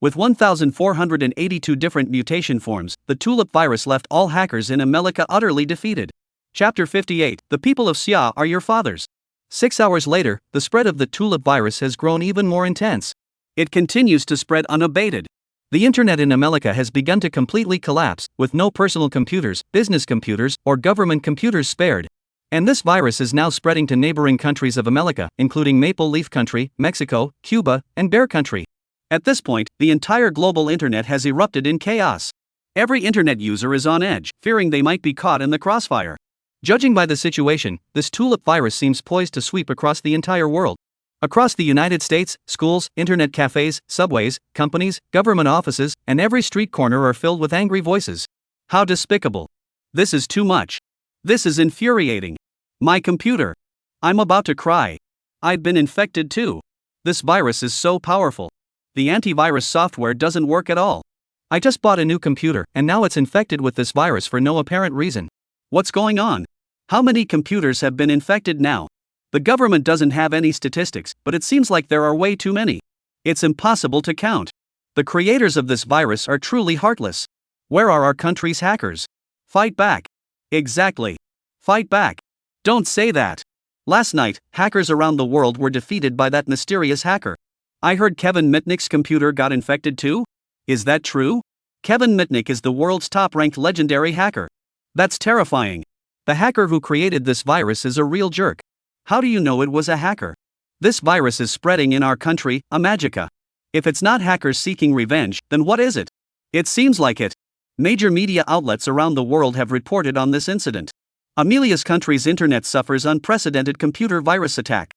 With 1,482 different mutation forms, the tulip virus left all hackers in Amalika utterly defeated. Chapter 58, The people of Xia are your fathers. 6 hours later, the spread of the tulip virus has grown even more intense. It continues to spread unabated. The internet in Amalika has begun to completely collapse, with no personal computers, business computers, or government computers spared. And this virus is now spreading to neighboring countries of Amalika, including Maple Leaf Country, Mexico, Cuba, and Bear Country. At this point, the entire global internet has erupted in chaos. Every internet user is on edge, fearing they might be caught in the crossfire. Judging by the situation, this tulip virus seems poised to sweep across the entire world. Across the United States, schools, internet cafes, subways, companies, government offices, and every street corner are filled with angry voices. How despicable. This is too much. This is infuriating. My computer. I'm about to cry. I've been infected too. This virus is so powerful. The antivirus software doesn't work at all. I just bought a new computer, and now it's infected with this virus for no apparent reason. What's going on? How many computers have been infected now? The government doesn't have any statistics, but it seems like there are way too many. It's impossible to count. The creators of this virus are truly heartless. Where are our country's hackers? Fight back. Exactly. Fight back. Don't say that. Last night, hackers around the world were defeated by that mysterious hacker. I heard Kevin Mitnick's computer got infected too? Is that true? Kevin Mitnick is the world's top-ranked legendary hacker. That's terrifying. The hacker who created this virus is a real jerk. How do you know it was a hacker? This virus is spreading in our country, Amagica. If it's not hackers seeking revenge, then what is it? It seems like it. Major media outlets around the world have reported on this incident. Amelia's country's internet suffers unprecedented computer virus attack.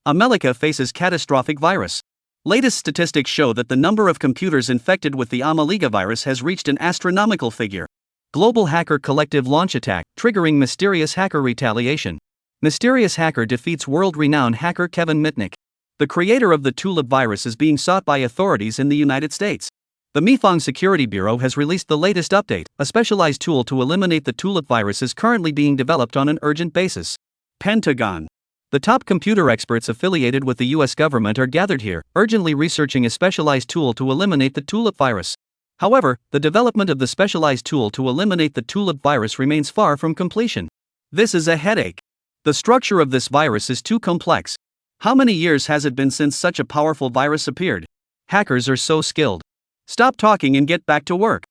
Amalika faces catastrophic virus. Latest statistics show that the number of computers infected with the Amaliga virus has reached an astronomical figure. Global hacker collective launch attack, triggering mysterious hacker retaliation. Mysterious hacker defeats world-renowned hacker Kevin Mitnick. The creator of the tulip virus is being sought by authorities in the United States. The Mifang Security Bureau has released the latest update. A specialized tool to eliminate the tulip virus is currently being developed on an urgent basis. Pentagon. The top computer experts affiliated with the US government are gathered here, urgently researching a specialized tool to eliminate the tulip virus. However, the development of the specialized tool to eliminate the tulip virus remains far from completion. This is a headache. The structure of this virus is too complex. How many years has it been since such a powerful virus appeared? Hackers are so skilled. Stop talking and get back to work.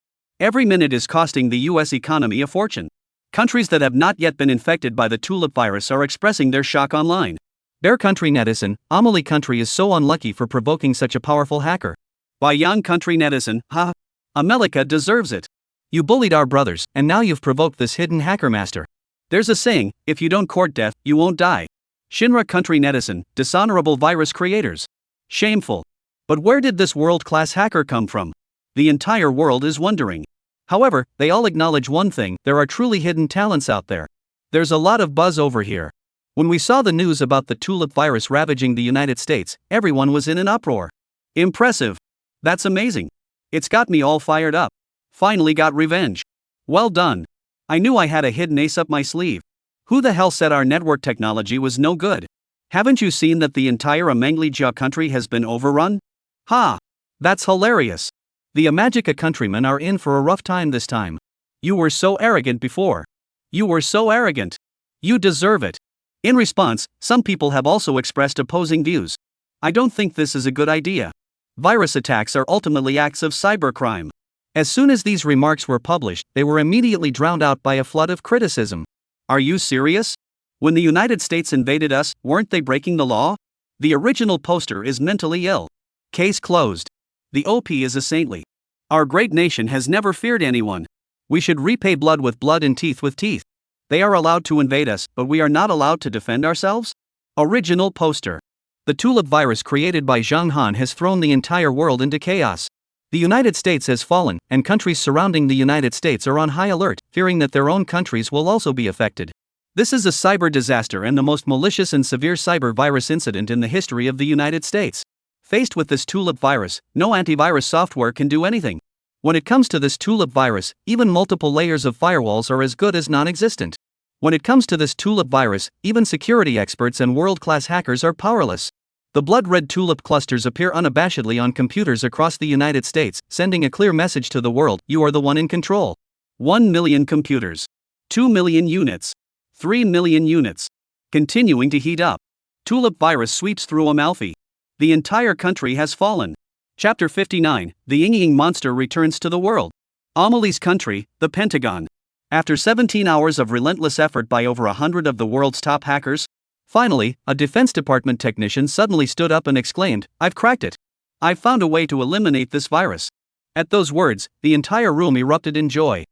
Every minute is costing the US economy a fortune. Countries that have not yet been infected by the tulip virus are expressing their shock online. Bear Country netizen, Amelie Country is so unlucky for provoking such a powerful hacker. Why young country netizen, ha. America deserves it. You bullied our brothers, and now you've provoked this hidden hacker master. There's a saying, if you don't court death, you won't die. Shinra country netizen, dishonorable virus creators. Shameful. But where did this world-class hacker come from? The entire world is wondering. However, they all acknowledge one thing: there are truly hidden talents out there. There's a lot of buzz over here. When we saw the news about the tulip virus ravaging the United States, everyone was in an uproar. Impressive. That's amazing. It's got me all fired up. Finally got revenge. Well done. I knew I had a hidden ace up my sleeve. Who the hell said our network technology was no good? Haven't you seen that the entire Amanglijia country has been overrun? Ha! That's hilarious. The Amagica countrymen are in for a rough time this time. You were so arrogant before. You were so arrogant. You deserve it. In response, some people have also expressed opposing views. I don't think this is a good idea. Virus attacks are ultimately acts of cybercrime. As soon as these remarks were published, they were immediately drowned out by a flood of criticism. Are you serious? When the United States invaded us, weren't they breaking the law? The original poster is mentally ill. Case closed. The OP is a saintly. Our great nation has never feared anyone. We should repay blood with blood and teeth with teeth. They are allowed to invade us, but we are not allowed to defend ourselves? Original poster. The tulip virus created by Zhang Han has thrown the entire world into chaos. The United States has fallen, and countries surrounding the United States are on high alert, fearing that their own countries will also be affected. This is a cyber disaster and the most malicious and severe cyber virus incident in the history of the United States. Faced with this tulip virus, no antivirus software can do anything. When it comes to this tulip virus, even multiple layers of firewalls are as good as non-existent. When it comes to this tulip virus, even security experts and world-class hackers are powerless. The blood-red tulip clusters appear unabashedly on computers across the United States, sending a clear message to the world: you are the one in control. 1 million computers. 2 million units. 3 million units. Continuing to heat up. Tulip virus sweeps through Amalfi. The entire country has fallen. Chapter 59, The Ying Monster Returns to the World. Amelie's country, the Pentagon. After 17 hours of relentless effort by over 100 of the world's top hackers, finally, a Defense Department technician suddenly stood up and exclaimed, "I've cracked it. I've found a way to eliminate this virus." At those words, the entire room erupted in joy.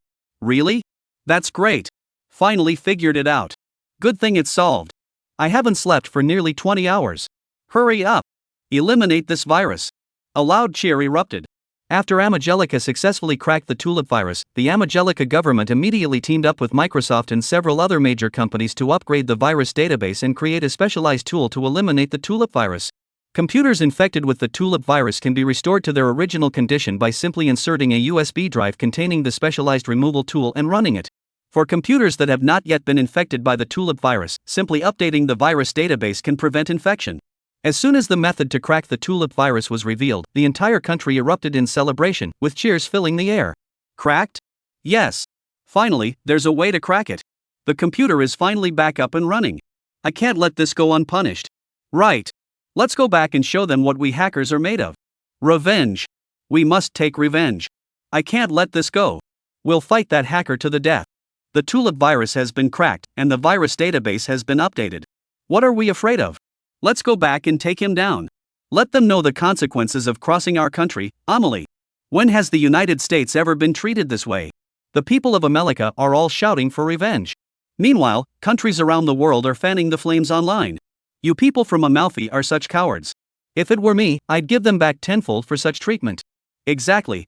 Really? That's great. Finally figured it out. Good thing it's solved. I haven't slept for nearly 20 hours. Hurry up. Eliminate this virus. A loud cheer erupted. After Amangelica successfully cracked the tulip virus, the Amangelica government immediately teamed up with Microsoft and several other major companies to upgrade the virus database and create a specialized tool to eliminate the tulip virus. Computers infected with the tulip virus can be restored to their original condition by simply inserting a USB drive containing the specialized removal tool and running it. For computers that have not yet been infected by the tulip virus, simply updating the virus database can prevent infection. As soon as the method to crack the tulip virus was revealed, the entire country erupted in celebration, with cheers filling the air. Cracked? Yes. Finally, there's a way to crack it. The computer is finally back up and running. I can't let this go unpunished. Right. Let's go back and show them what we hackers are made of. Revenge. We must take revenge. I can't let this go. We'll fight that hacker to the death. The tulip virus has been cracked, and the virus database has been updated. What are we afraid of? Let's go back and take him down. Let them know the consequences of crossing our country, Amelie. When has the United States ever been treated this way? The people of America are all shouting for revenge. Meanwhile, countries around the world are fanning the flames online. You people from Amalfi are such cowards. If it were me, I'd give them back tenfold for such treatment. Exactly.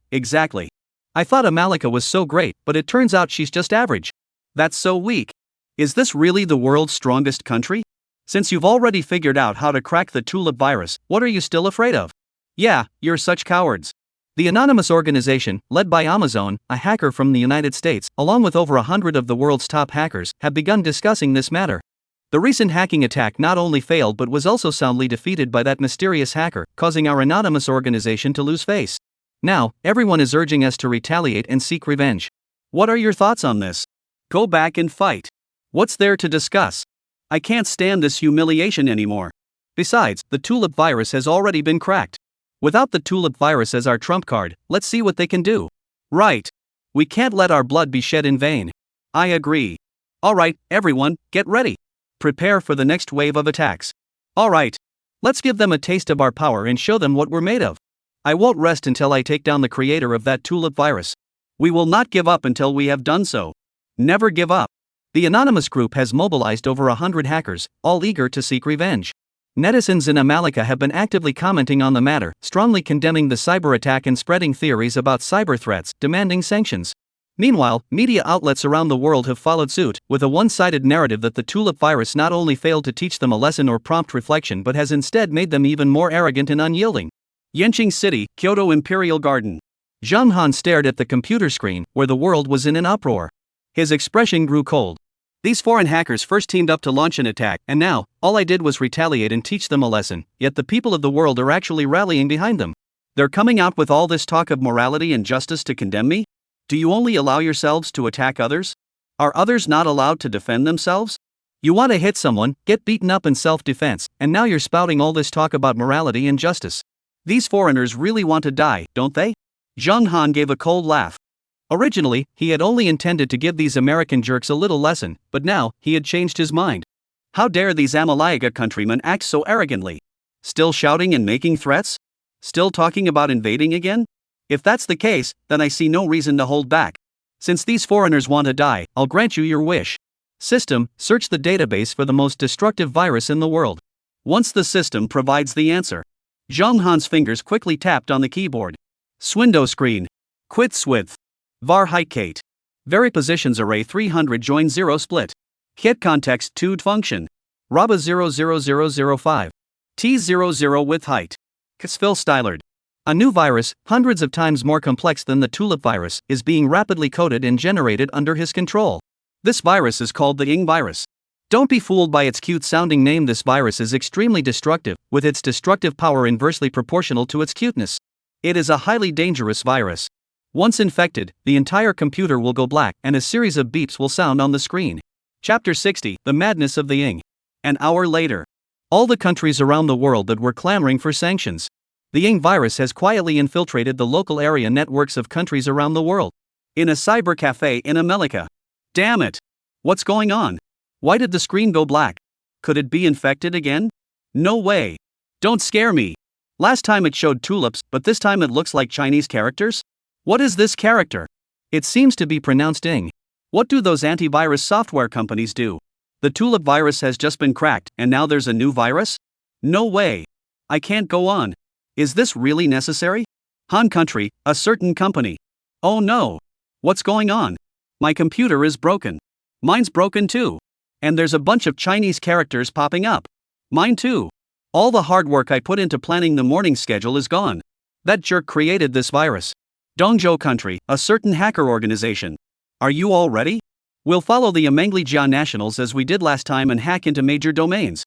I thought Amalica was so great, but it turns out she's just average. That's so weak. Is this really the world's strongest country? Since you've already figured out how to crack the tulip virus, what are you still afraid of? Yeah, you're such cowards. The anonymous organization, led by Amazon, a hacker from the United States, along with over 100 of the world's top hackers, have begun discussing this matter. The recent hacking attack not only failed but was also soundly defeated by that mysterious hacker, causing our anonymous organization to lose face. Now, everyone is urging us to retaliate and seek revenge. What are your thoughts on this? Go back and fight. What's there to discuss? I can't stand this humiliation anymore. Besides, the tulip virus has already been cracked. Without the tulip virus as our trump card, let's see what they can do. Right. We can't let our blood be shed in vain. I agree. Alright, everyone, get ready. Prepare for the next wave of attacks. Alright. Let's give them a taste of our power and show them what we're made of. I won't rest until I take down the creator of that tulip virus. We will not give up until we have done so. Never give up. The anonymous group has mobilized over 100 hackers, all eager to seek revenge. Netizens in America have been actively commenting on the matter, strongly condemning the cyber attack and spreading theories about cyber threats, demanding sanctions. Meanwhile, media outlets around the world have followed suit, with a one-sided narrative that the tulip virus not only failed to teach them a lesson or prompt reflection but has instead made them even more arrogant and unyielding. Yenching City, Kyoto Imperial Garden. Zhang Han stared at the computer screen, where the world was in an uproar. His expression grew cold. These foreign hackers first teamed up to launch an attack, and now, all I did was retaliate and teach them a lesson, yet the people of the world are actually rallying behind them. They're coming out with all this talk of morality and justice to condemn me? Do you only allow yourselves to attack others? Are others not allowed to defend themselves? You want to hit someone, get beaten up in self-defense, and now you're spouting all this talk about morality and justice. These foreigners really want to die, don't they? Zhang Han gave a cold laugh. Originally, he had only intended to give these American jerks a little lesson, but now, he had changed his mind. How dare these Amalaya countrymen act so arrogantly? Still shouting and making threats? Still talking about invading again? If that's the case, then I see no reason to hold back. Since these foreigners want to die, I'll grant you your wish. System, search the database for the most destructive virus in the world. Once the system provides the answer. Zhang Han's fingers quickly tapped on the keyboard. Swindo screen. Quit swith. Var height. Vary positions array 300 join 0 split. Hit context 2 function. Raba 00005. T00 with height. Ksfil stylard. A new virus, hundreds of times more complex than the tulip virus, is being rapidly coded and generated under his control. This virus is called the Ing virus. Don't be fooled by its cute-sounding name. This virus is extremely destructive, with its destructive power inversely proportional to its cuteness. It is a highly dangerous virus. Once infected, the entire computer will go black and a series of beeps will sound on the screen. Chapter 60, The Madness of the Ing. An hour later. All the countries around the world that were clamoring for sanctions. The Ing virus has quietly infiltrated the local area networks of countries around the world. In a cyber cafe in America. Damn it! What's going on? Why did the screen go black? Could it be infected again? No way. Don't scare me. Last time it showed tulips, but this time it looks like Chinese characters? What is this character? It seems to be pronounced Ing. What do those antivirus software companies do? The tulip virus has just been cracked, and now there's a new virus? No way. I can't go on. Is this really necessary? Han Country, a certain company. Oh no. What's going on? My computer is broken. Mine's broken too. And there's a bunch of Chinese characters popping up. Mine too. All the hard work I put into planning the morning schedule is gone. That jerk created this virus. Dongzhou Country, a certain hacker organization. Are you all ready? We'll follow the Amanglija nationals as we did last time and hack into major domains.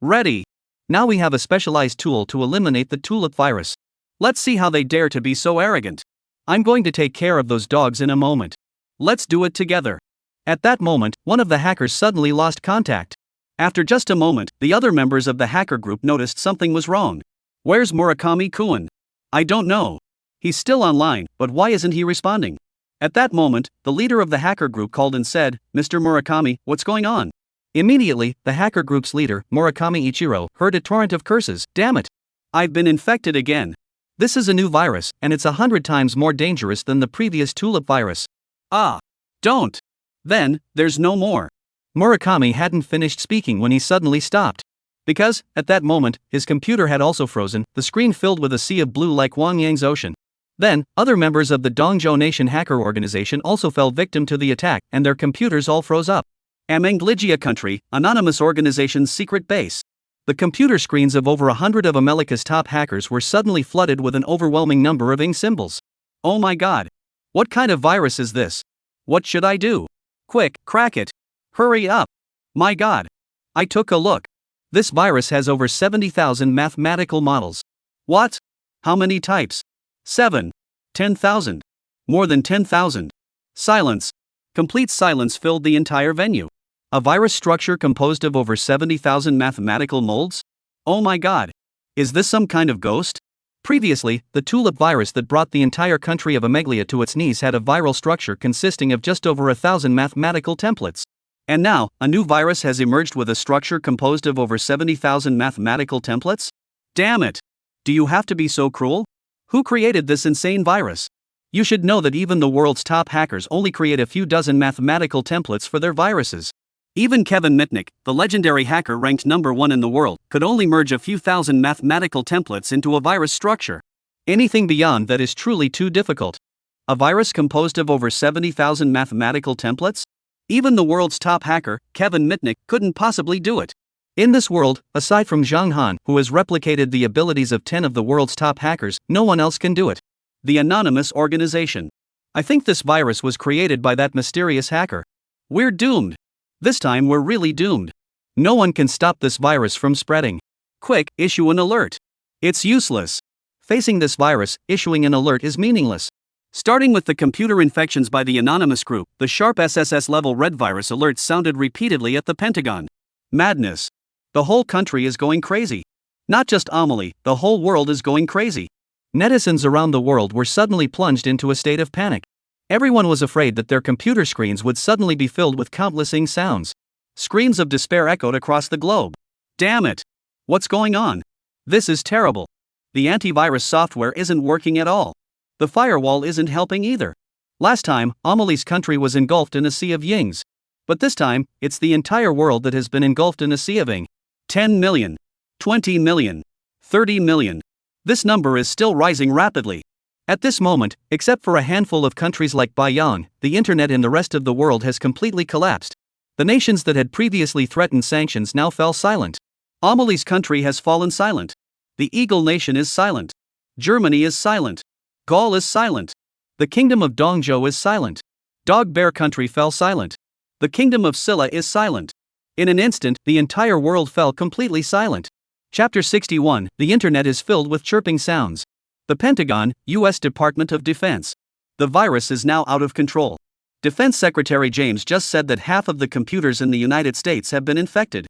Ready. Now we have a specialized tool to eliminate the tulip virus. Let's see how they dare to be so arrogant. I'm going to take care of those dogs in a moment. Let's do it together. At that moment, one of the hackers suddenly lost contact. After just a moment, the other members of the hacker group noticed something was wrong. Where's Murakami-kun? I don't know. He's still online, but why isn't he responding? At that moment, the leader of the hacker group called and said, Mr. Murakami, what's going on? Immediately, the hacker group's leader, Murakami Ichiro, heard a torrent of curses. Damn it! I've been infected again. This is a new virus, and it's 100 times more dangerous than the previous tulip virus. Ah! Don't! Then, there's no more. Murakami hadn't finished speaking when he suddenly stopped. Because, at that moment, his computer had also frozen, the screen filled with a sea of blue like Wangyang's ocean. Then, other members of the Dongzhou Nation hacker organization also fell victim to the attack, and their computers all froze up. Amanglija Country, anonymous organization's secret base. The computer screens of over 100 of America's top hackers were suddenly flooded with an overwhelming number of Ing symbols. Oh my god. What kind of virus is this? What should I do? Quick, crack it. Hurry up. My god. I took a look. This virus has over 70,000 mathematical models. What? How many types? 7. 10,000. More than 10,000. Silence. Complete silence filled the entire venue. A virus structure composed of over 70,000 mathematical molds? Oh my god. Is this some kind of ghost? Previously, the tulip virus that brought the entire country of Ameglia to its knees had a viral structure consisting of just over 1,000 mathematical templates. And now, a new virus has emerged with a structure composed of over 70,000 mathematical templates? Damn it! Do you have to be so cruel? Who created this insane virus? You should know that even the world's top hackers only create a few dozen mathematical templates for their viruses. Even Kevin Mitnick, the legendary hacker ranked #1 in the world, could only merge a few thousand mathematical templates into a virus structure. Anything beyond that is truly too difficult. A virus composed of over 70,000 mathematical templates? Even the world's top hacker, Kevin Mitnick, couldn't possibly do it. In this world, aside from Zhang Han, who has replicated the abilities of 10 of the world's top hackers, no one else can do it. The anonymous organization. I think this virus was created by that mysterious hacker. We're doomed. This time we're really doomed. No one can stop this virus from spreading. Quick, issue an alert. It's useless. Facing this virus, issuing an alert is meaningless. Starting with the computer infections by the anonymous group, the sharp SSS level red virus alerts sounded repeatedly at the Pentagon. Madness. The whole country is going crazy. Not just Amelie, the whole world is going crazy. Netizens around the world were suddenly plunged into a state of panic. Everyone was afraid that their computer screens would suddenly be filled with countless ing sounds. Screams of despair echoed across the globe. Damn it! What's going on? This is terrible. The antivirus software isn't working at all. The firewall isn't helping either. Last time, Amelie's country was engulfed in a sea of yings. But this time, it's the entire world that has been engulfed in a sea of ing. 10 million. 20 million. 30 million. This number is still rising rapidly. At this moment, except for a handful of countries like Baiyang, the internet in the rest of the world has completely collapsed. The nations that had previously threatened sanctions now fell silent. Amelie's country has fallen silent. The Eagle Nation is silent. Germany is silent. Gaul is silent. The kingdom of Dongzhou is silent. Dog Bear Country fell silent. The kingdom of Silla is silent. In an instant, the entire world fell completely silent. Chapter 61, the internet is filled with chirping sounds. The Pentagon, U.S. Department of Defense. The virus is now out of control. Defense Secretary James just said that half of the computers in the United States have been infected.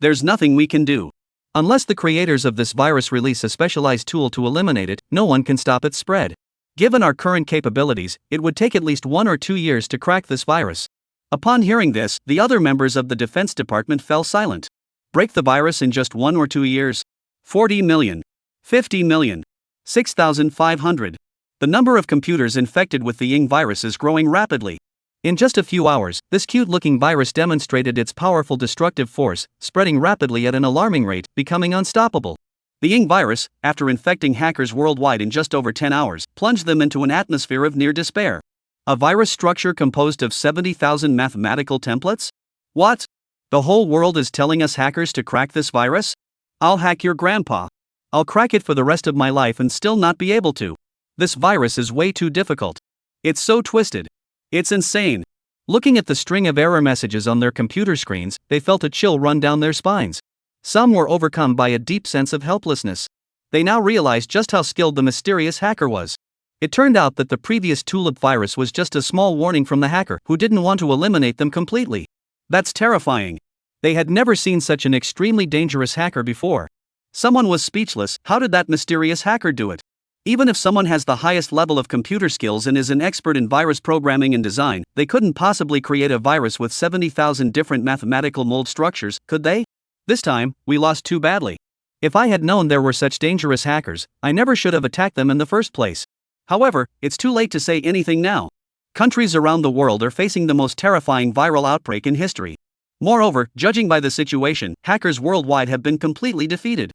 There's nothing we can do. Unless the creators of this virus release a specialized tool to eliminate it, no one can stop its spread. Given our current capabilities, it would take at least 1 or 2 years to crack this virus. Upon hearing this, the other members of the Defense Department fell silent. Break the virus in just 1 or 2 years? 40 million. 50 million. 6,500. The number of computers infected with the Ying virus is growing rapidly. In just a few hours, this cute-looking virus demonstrated its powerful destructive force, spreading rapidly at an alarming rate, becoming unstoppable. The Ying virus, after infecting hackers worldwide in just over 10 hours, plunged them into an atmosphere of near despair. A virus structure composed of 70,000 mathematical templates? What? The whole world is telling us hackers to crack this virus? I'll hack your grandpa. I'll crack it for the rest of my life and still not be able to. This virus is way too difficult. It's so twisted. It's insane. Looking at the string of error messages on their computer screens, they felt a chill run down their spines. Some were overcome by a deep sense of helplessness. They now realized just how skilled the mysterious hacker was. It turned out that the previous tulip virus was just a small warning from the hacker who didn't want to eliminate them completely. That's terrifying. They had never seen such an extremely dangerous hacker before. Someone was speechless. How did that mysterious hacker do it? Even if someone has the highest level of computer skills and is an expert in virus programming and design, they couldn't possibly create a virus with 70,000 different mathematical mold structures, could they? This time, we lost too badly. If I had known there were such dangerous hackers, I never should have attacked them in the first place. However, it's too late to say anything now. Countries around the world are facing the most terrifying viral outbreak in history. Moreover, judging by the situation, hackers worldwide have been completely defeated.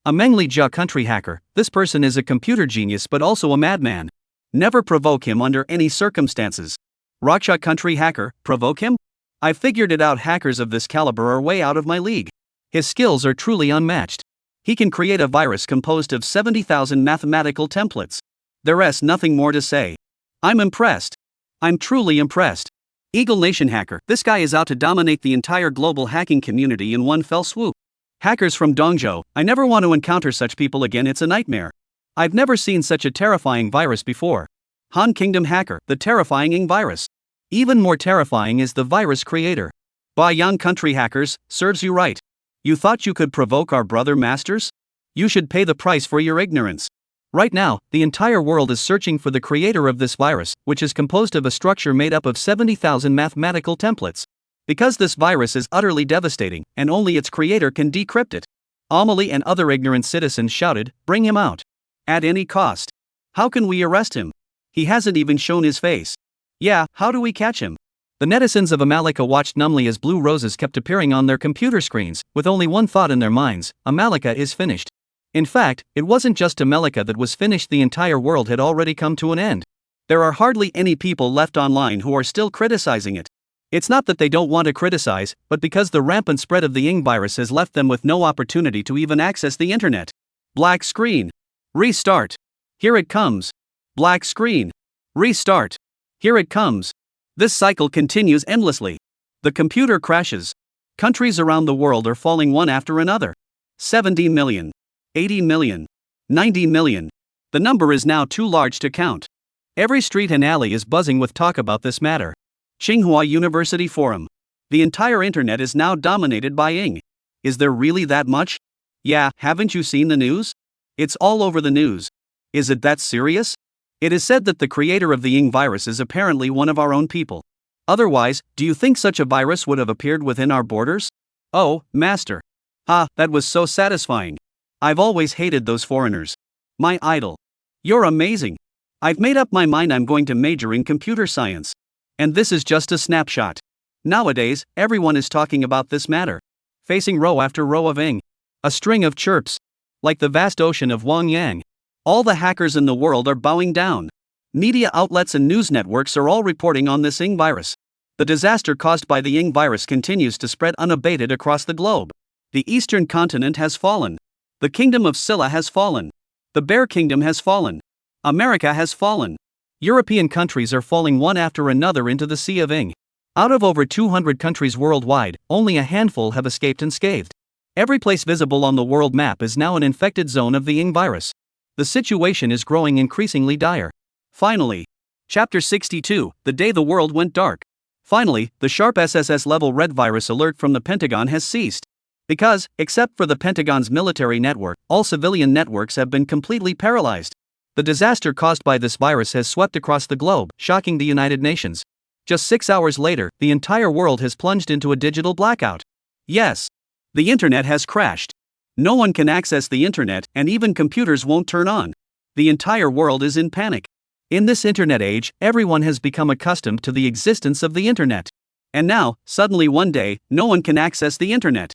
A Mengli Jia country hacker, this person is a computer genius but also a madman. Never provoke him under any circumstances. Raksha country hacker, provoke him? I figured it out. Hackers of this caliber are way out of my league. His skills are truly unmatched. He can create a virus composed of 70,000 mathematical templates. There's nothing more to say. I'm impressed. I'm truly impressed. Eagle Nation hacker, this guy is out to dominate the entire global hacking community in one fell swoop. Hackers from Dongzhou, I never want to encounter such people again. It's a nightmare. I've never seen such a terrifying virus before. Han Kingdom hacker, the terrifying Ying virus. Even more terrifying is the virus creator. Baiyang country hackers, serves you right. You thought you could provoke our brother masters? You should pay the price for your ignorance. Right now, the entire world is searching for the creator of this virus, which is composed of a structure made up of 70,000 mathematical templates. Because this virus is utterly devastating, and only its creator can decrypt it. Amelie and other ignorant citizens shouted, "Bring him out. At any cost. How can we arrest him? He hasn't even shown his face. Yeah, how do we catch him?" The netizens of Amalika watched numbly as blue roses kept appearing on their computer screens, with only one thought in their minds: Amalika is finished. In fact, it wasn't just Amalika that was finished, the entire world had already come to an end. There are hardly any people left online who are still criticizing it. It's not that they don't want to criticize, but because the rampant spread of the Ing virus has left them with no opportunity to even access the internet. Black screen. Restart. Here it comes. Black screen. Restart. Here it comes. This cycle continues endlessly. The computer crashes. Countries around the world are falling one after another. 70 million. 80 million. 90 million. The number is now too large to count. Every street and alley is buzzing with talk about this matter. Tsinghua University Forum. The entire internet is now dominated by Ing. Is there really that much? Yeah, haven't you seen the news? It's all over the news. Is it that serious? It is said that the creator of the Ing virus is apparently one of our own people. Otherwise, do you think such a virus would have appeared within our borders? Oh, master. Ah, that was so satisfying. I've always hated those foreigners. My idol. You're amazing. I've made up my mind I'm going to major in computer science. And this is just a snapshot. Nowadays, everyone is talking about this matter. Facing row after row of Ing. A string of chirps. Like the vast ocean of Wang Yang. All the hackers in the world are bowing down. Media outlets and news networks are all reporting on this Ing virus. The disaster caused by the Ing virus continues to spread unabated across the globe. The eastern continent has fallen. The kingdom of Silla has fallen. The Bear Kingdom has fallen. America has fallen. European countries are falling one after another into the Sea of Ing. Out of over 200 countries worldwide, only a handful have escaped unscathed. Every place visible on the world map is now an infected zone of the Ing virus. The situation is growing increasingly dire. Finally. Chapter 62, The Day the World Went Dark. Finally, the sharp SSS-level red virus alert from the Pentagon has ceased. Because, except for the Pentagon's military network, all civilian networks have been completely paralyzed. The disaster caused by this virus has swept across the globe, shocking the United Nations. Just 6 hours later, the entire world has plunged into a digital blackout. Yes. The internet has crashed. No one can access the internet, and even computers won't turn on. The entire world is in panic. In this internet age, everyone has become accustomed to the existence of the internet. And now, suddenly one day, no one can access the internet.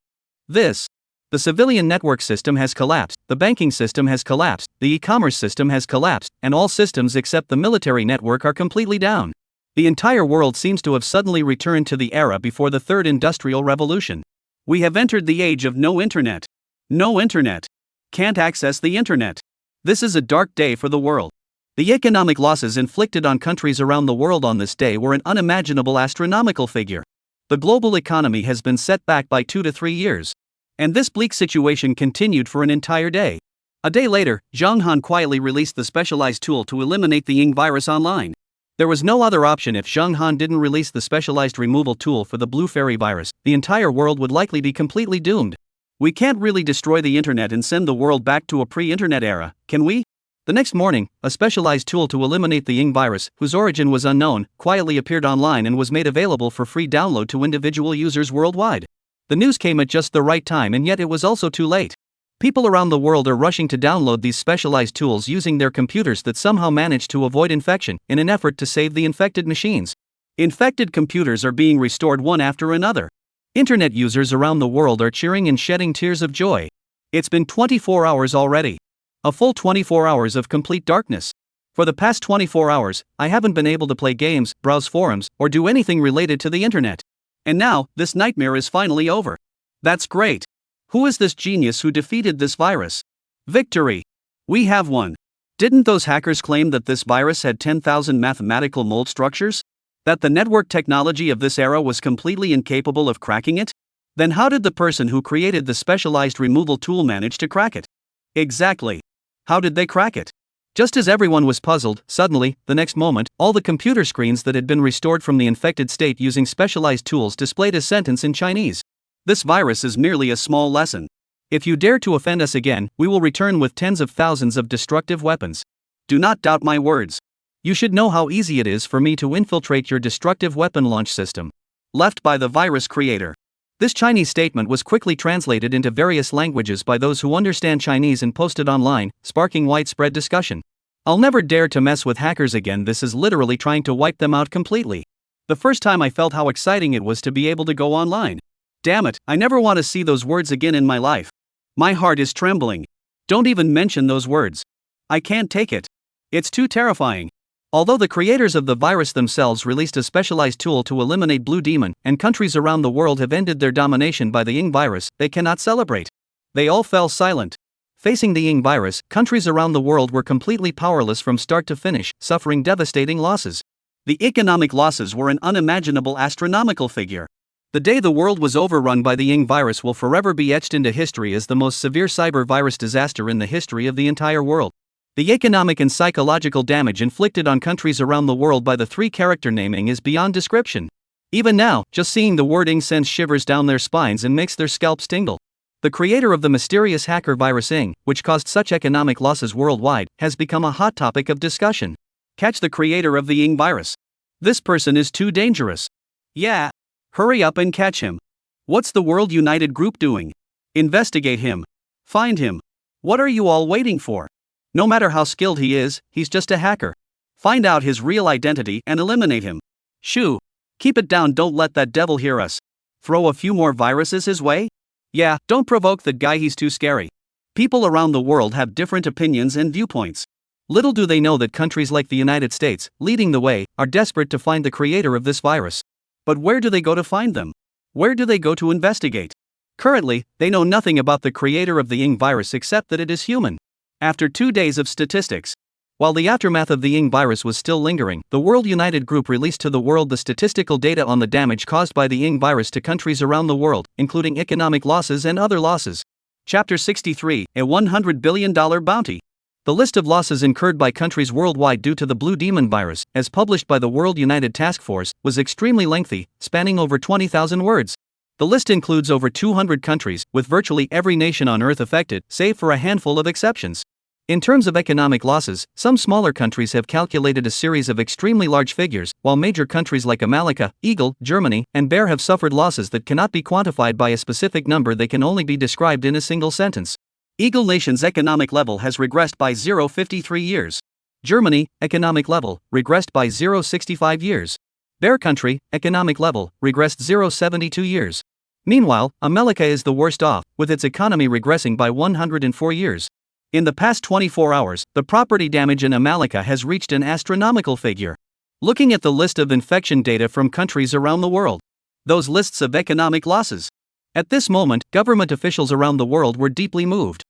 The civilian network system has collapsed, the banking system has collapsed, the e-commerce system has collapsed, and all systems except the military network are completely down. The entire world seems to have suddenly returned to the era before the Third Industrial Revolution. We have entered the age of no internet. No internet. Can't access the internet. This is a dark day for the world. The economic losses inflicted on countries around the world on this day were an unimaginable astronomical figure. The global economy has been set back by 2 to 3 years. And this bleak situation continued for an entire day. A day later, Zhang Han quietly released the specialized tool to eliminate the Ing virus online. There was no other option. If Zhang Han didn't release the specialized removal tool for the Blue Fairy virus, the entire world would likely be completely doomed. We can't really destroy the internet and send the world back to a pre-internet era, can we? The next morning, a specialized tool to eliminate the Ing virus, whose origin was unknown, quietly appeared online and was made available for free download to individual users worldwide. The news came at just the right time, and yet it was also too late. People around the world are rushing to download these specialized tools using their computers that somehow managed to avoid infection, in an effort to save the infected machines. Infected computers are being restored one after another. Internet users around the world are cheering and shedding tears of joy. It's been 24 hours already. A full 24 hours of complete darkness. For the past 24 hours, I haven't been able to play games, browse forums, or do anything related to the internet. And now, this nightmare is finally over. That's great. Who is this genius who defeated this virus? Victory! We have won. Didn't those hackers claim that this virus had 10,000 mathematical mold structures? That the network technology of this era was completely incapable of cracking it? Then how did the person who created the specialized removal tool manage to crack it? Exactly. How did they crack it? Just as everyone was puzzled, suddenly, the next moment, all the computer screens that had been restored from the infected state using specialized tools displayed a sentence in Chinese. This virus is merely a small lesson. If you dare to offend us again, we will return with tens of thousands of destructive weapons. Do not doubt my words. You should know how easy it is for me to infiltrate your destructive weapon launch system. Left by the virus creator. This Chinese statement was quickly translated into various languages by those who understand Chinese and posted online, sparking widespread discussion. I'll never dare to mess with hackers again. This is literally trying to wipe them out completely. The first time I felt how exciting it was to be able to go online. Damn it, I never want to see those words again in my life. My heart is trembling. Don't even mention those words. I can't take it. It's too terrifying. Although the creators of the virus themselves released a specialized tool to eliminate Blue Demon, and countries around the world have ended their domination by the Ying virus, they cannot celebrate. They all fell silent. Facing the Ying virus, countries around the world were completely powerless from start to finish, suffering devastating losses. The economic losses were an unimaginable astronomical figure. The day the world was overrun by the Ying virus will forever be etched into history as the most severe cyber virus disaster in the history of the entire world. The economic and psychological damage inflicted on countries around the world by the three-character naming is beyond description. Even now, just seeing the word Ying sends shivers down their spines and makes their scalps tingle. The creator of the mysterious hacker virus Ying, which caused such economic losses worldwide, has become a hot topic of discussion. Catch the creator of the Ying virus. This person is too dangerous. Yeah. Hurry up and catch him. What's the World United Group doing? Investigate him. Find him. What are you all waiting for? No matter how skilled he is, he's just a hacker. Find out his real identity and eliminate him. Shoo. Keep it down, don't let that devil hear us. Throw a few more viruses his way? Yeah, don't provoke the guy, he's too scary. People around the world have different opinions and viewpoints. Little do they know that countries like the United States, leading the way, are desperate to find the creator of this virus. But where do they go to find them? Where do they go to investigate? Currently, they know nothing about the creator of the Ying virus except that it is human. After 2 days of statistics. While the aftermath of the Ying virus was still lingering, the World United Group released to the world the statistical data on the damage caused by the Ying virus to countries around the world, including economic losses and other losses. Chapter 63, a $100 billion bounty. The list of losses incurred by countries worldwide due to the Blue Demon virus, as published by the World United Task Force, was extremely lengthy, spanning over 20,000 words. The list includes over 200 countries, with virtually every nation on Earth affected, save for a handful of exceptions. In terms of economic losses, some smaller countries have calculated a series of extremely large figures, while major countries like America, Eagle, Germany, and Bear have suffered losses that cannot be quantified by a specific number. They can only be described in a single sentence. Eagle Nation's economic level has regressed by 0.53 years. Germany, economic level, regressed by 0.65 years. Bear Country, economic level, regressed 0.72 years. Meanwhile, America is the worst off, with its economy regressing by 104 years. In the past 24 hours, the property damage in America has reached an astronomical figure. Looking at the list of infection data from countries around the world. Those lists of economic losses. At this moment, government officials around the world were deeply moved.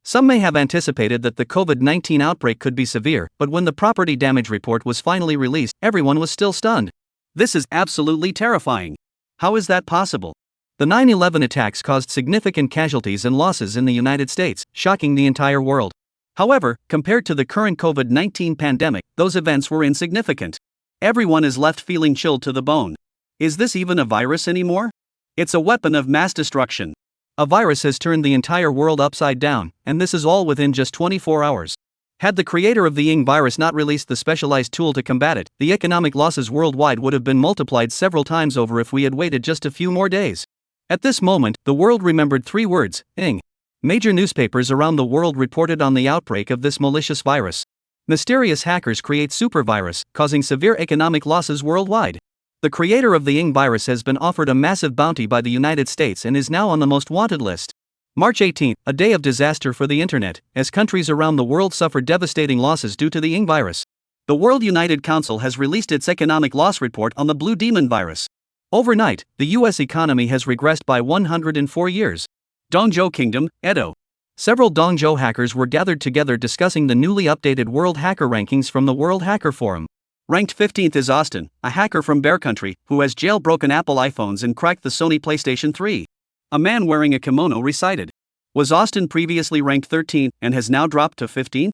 Some may have anticipated that the COVID-19 outbreak could be severe, but when the property damage report was finally released, everyone was still stunned. This is absolutely terrifying. How is that possible? The 9/11 attacks caused significant casualties and losses in the United States, shocking the entire world. However, compared to the current COVID-19 pandemic, those events were insignificant. Everyone is left feeling chilled to the bone. Is this even a virus anymore? It's a weapon of mass destruction. A virus has turned the entire world upside down, and this is all within just 24 hours. Had the creator of the Ying virus not released the specialized tool to combat it, the economic losses worldwide would have been multiplied several times over if we had waited just a few more days. At this moment, the world remembered 3 words, Ying. Major newspapers around the world reported on the outbreak of this malicious virus. Mysterious hackers create supervirus, causing severe economic losses worldwide. The creator of the Ying virus has been offered a massive bounty by the United States and is now on the most wanted list. March 18, a day of disaster for the internet, as countries around the world suffered devastating losses due to the Ying virus. The World United Council has released its economic loss report on the Blue Demon virus. Overnight, the US economy has regressed by 104 years. Dongzhou Kingdom, Edo. Several Dongzhou hackers were gathered together discussing the newly updated World Hacker Rankings from the World Hacker Forum. Ranked 15th is Austin, a hacker from Bear Country, who has jailbroken Apple iPhones and cracked the Sony PlayStation 3. A man wearing a kimono recited. Was Austin previously ranked 13 and has now dropped to 15?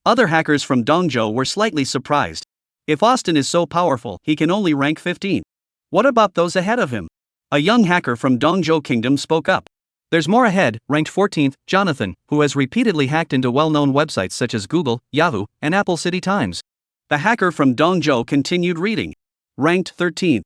Other hackers from Dongzhou were slightly surprised. If Austin is so powerful, he can only rank 15. What about those ahead of him? A young hacker from Dongzhou Kingdom spoke up. There's more ahead. Ranked 14th, Jonathan, who has repeatedly hacked into well-known websites such as Google, Yahoo, and Apple City Times. The hacker from Dongzhou continued reading. Ranked 13th.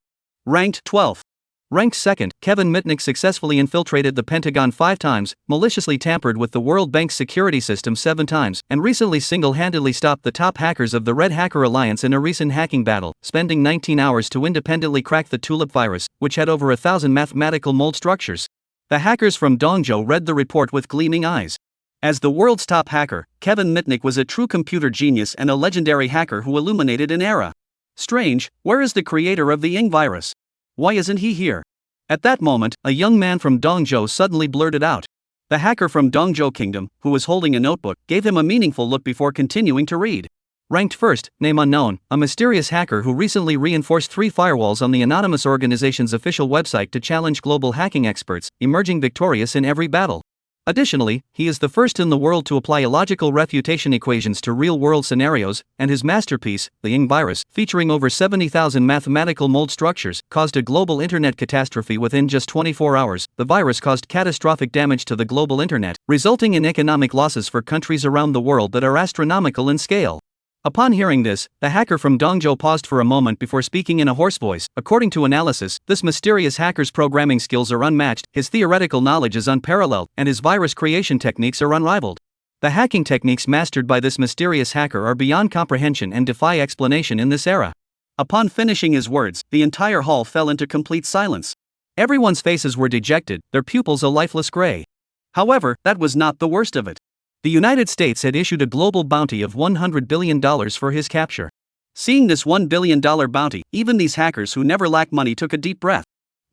Ranked 12th. Ranked 2nd, Kevin Mitnick successfully infiltrated the Pentagon 5 times, maliciously tampered with the World Bank's security system 7 times, and recently single-handedly stopped the top hackers of the Red Hacker Alliance in a recent hacking battle, spending 19 hours to independently crack the Tulip virus, which had over 1,000 mathematical mold structures. The hackers from Dongzhou read the report with gleaming eyes. As the world's top hacker, Kevin Mitnick was a true computer genius and a legendary hacker who illuminated an era. Strange, where is the creator of the Ying virus? Why isn't he here? At that moment, a young man from Dongzhou suddenly blurted out. The hacker from Dongzhou Kingdom, who was holding a notebook, gave him a meaningful look before continuing to read. Ranked 1st, name unknown, a mysterious hacker who recently reinforced 3 firewalls on the anonymous organization's official website to challenge global hacking experts, emerging victorious in every battle. Additionally, he is the first in the world to apply illogical refutation equations to real-world scenarios, and his masterpiece, the Ying virus, featuring over 70,000 mathematical mold structures, caused a global internet catastrophe within just 24 hours. The virus caused catastrophic damage to the global internet, resulting in economic losses for countries around the world that are astronomical in scale. Upon hearing this, the hacker from Dongzhou paused for a moment before speaking in a hoarse voice. According to analysis, this mysterious hacker's programming skills are unmatched, his theoretical knowledge is unparalleled, and his virus creation techniques are unrivaled. The hacking techniques mastered by this mysterious hacker are beyond comprehension and defy explanation in this era. Upon finishing his words, the entire hall fell into complete silence. Everyone's faces were dejected, their pupils a lifeless gray. However, that was not the worst of it. The United States had issued a global bounty of $100 billion for his capture. Seeing this $1 billion bounty, even these hackers who never lack money took a deep breath.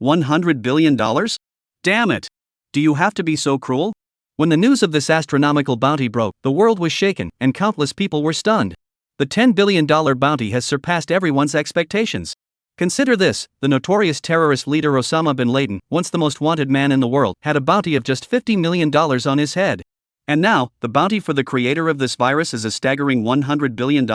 $100 billion? Damn it! Do you have to be so cruel? When the news of this astronomical bounty broke, the world was shaken, and countless people were stunned. The $10 billion bounty has surpassed everyone's expectations. Consider this, the notorious terrorist leader Osama bin Laden, once the most wanted man in the world, had a bounty of just $50 million on his head. And now, the bounty for the creator of this virus is a staggering $100 billion?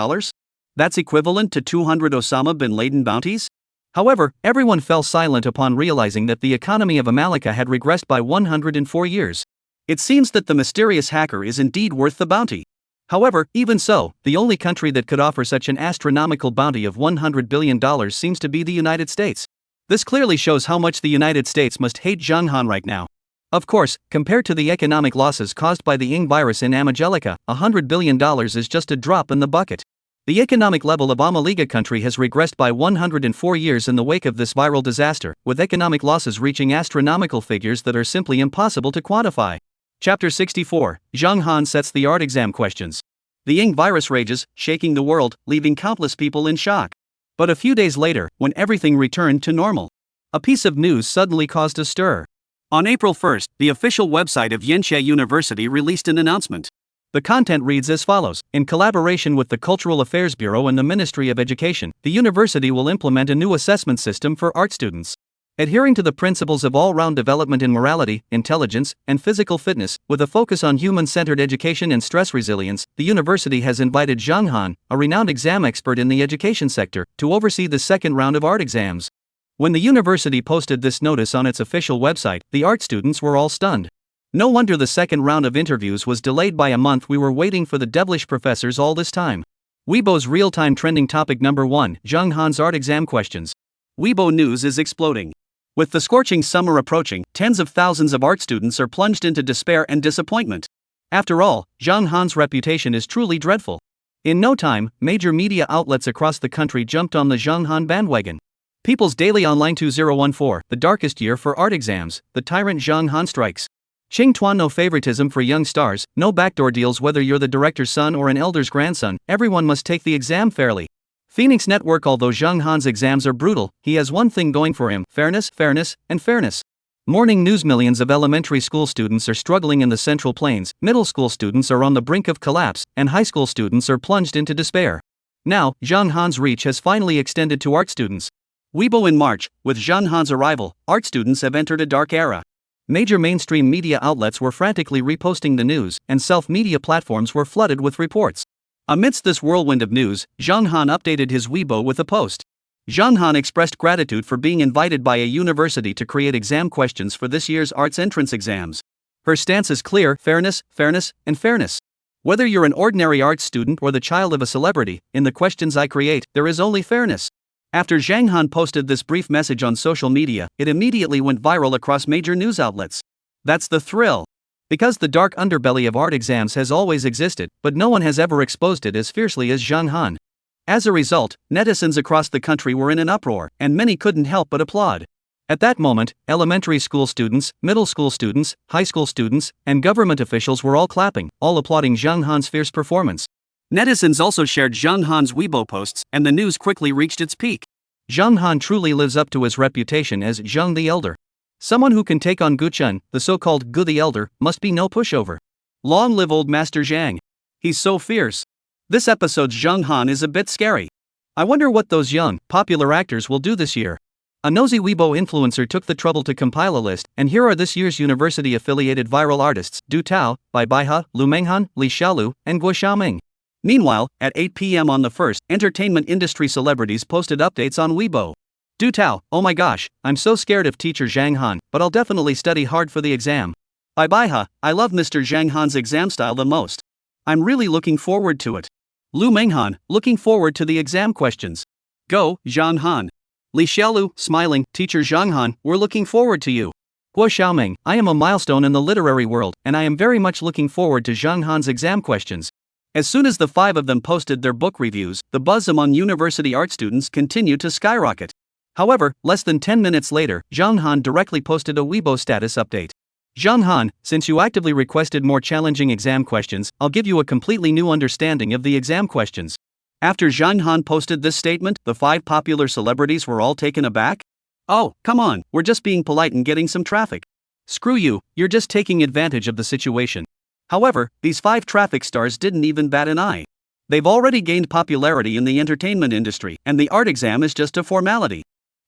That's equivalent to 200 Osama bin Laden bounties? However, everyone fell silent upon realizing that the economy of America had regressed by 104 years. It seems that the mysterious hacker is indeed worth the bounty. However, even so, the only country that could offer such an astronomical bounty of $100 billion seems to be the United States. This clearly shows how much the United States must hate Zhang Han right now. Of course, compared to the economic losses caused by the Ying virus in Angelica, $100 billion is just a drop in the bucket. The economic level of Amaliga country has regressed by 104 years in the wake of this viral disaster, with economic losses reaching astronomical figures that are simply impossible to quantify. Chapter 64, Zhang Han sets the art exam questions. The Ying virus rages, shaking the world, leaving countless people in shock. But a few days later, when everything returned to normal, a piece of news suddenly caused a stir. On April 1st, the official website of Yanxia University released an announcement. The content reads as follows: in collaboration with the Cultural Affairs Bureau and the Ministry of Education, the university will implement a new assessment system for art students. Adhering to the principles of all-round development in morality, intelligence, and physical fitness, with a focus on human-centered education and stress resilience, the university has invited Zhang Han, a renowned exam expert in the education sector, to oversee the second round of art exams. When the university posted this notice on its official website, the art students were all stunned. No wonder the second round of interviews was delayed by a month. We were waiting for the devilish professors all this time. Weibo's real-time trending topic number 1, Zhang Han's art exam questions. Weibo news is exploding. With the scorching summer approaching, tens of thousands of art students are plunged into despair and disappointment. After all, Zhang Han's reputation is truly dreadful. In no time, major media outlets across the country jumped on the Zhang Han bandwagon. People's Daily Online 2014, the darkest year for art exams, the tyrant Zhang Han strikes. Ching Tuan, no favoritism for young stars, no backdoor deals. Whether you're the director's son or an elder's grandson, everyone must take the exam fairly. Phoenix Network. Although Zhang Han's exams are brutal, he has one thing going for him: fairness, fairness, and fairness. Morning news: millions of elementary school students are struggling in the Central Plains, middle school students are on the brink of collapse, and high school students are plunged into despair. Now, Zhang Han's reach has finally extended to art students. Weibo. In March, with Zhang Han's arrival, art students have entered a dark era. Major mainstream media outlets were frantically reposting the news, and self-media platforms were flooded with reports. Amidst this whirlwind of news, Zhang Han updated his Weibo with a post. Zhang Han expressed gratitude for being invited by a university to create exam questions for this year's arts entrance exams. Her stance is clear: fairness, fairness, and fairness. Whether you're an ordinary arts student or the child of a celebrity, in the questions I create, there is only fairness. After Zhang Han posted this brief message on social media, it immediately went viral across major news outlets. That's the thrill. Because the dark underbelly of art exams has always existed, but no one has ever exposed it as fiercely as Zhang Han. As a result, netizens across the country were in an uproar, and many couldn't help but applaud. At that moment, elementary school students, middle school students, high school students, and government officials were all clapping, all applauding Zhang Han's fierce performance. Netizens also shared Zhang Han's Weibo posts, and the news quickly reached its peak. Zhang Han truly lives up to his reputation as Zhang the Elder. Someone who can take on Gu Chun, the so-called Gu the Elder, must be no pushover. Long live old Master Zhang. He's so fierce. This episode's Zhang Han is a bit scary. I wonder what those young, popular actors will do this year. A nosy Weibo influencer took the trouble to compile a list, and here are this year's university-affiliated viral artists: Du Tao, Bai Baihe, Lu Menghan, Li Xiaolu, and Guo Xiaoming. Meanwhile, at 8 p.m. on the 1st, entertainment industry celebrities posted updates on Weibo. Du Tao: oh my gosh, I'm so scared of teacher Zhang Han, but I'll definitely study hard for the exam. Bai Baihe: I love Mr. Zhang Han's exam style the most. I'm really looking forward to it. Lu Menghan: looking forward to the exam questions. Go, Zhang Han. Li Xiaolu: smiling, teacher Zhang Han, we're looking forward to you. Guo Xiaoming: I am a milestone in the literary world, and I am very much looking forward to Zhang Han's exam questions. As soon as the five of them posted their book reviews, the buzz among university art students continued to skyrocket. However, less than 10 minutes later, Zhang Han directly posted a Weibo status update. Zhang Han, since you actively requested more challenging exam questions, I'll give you a completely new understanding of the exam questions. After Zhang Han posted this statement, the five popular celebrities were all taken aback. Oh, come on, we're just being polite and getting some traffic. Screw you, you're just taking advantage of the situation. However, these five traffic stars didn't even bat an eye. They've already gained popularity in the entertainment industry, and the art exam is just a formality.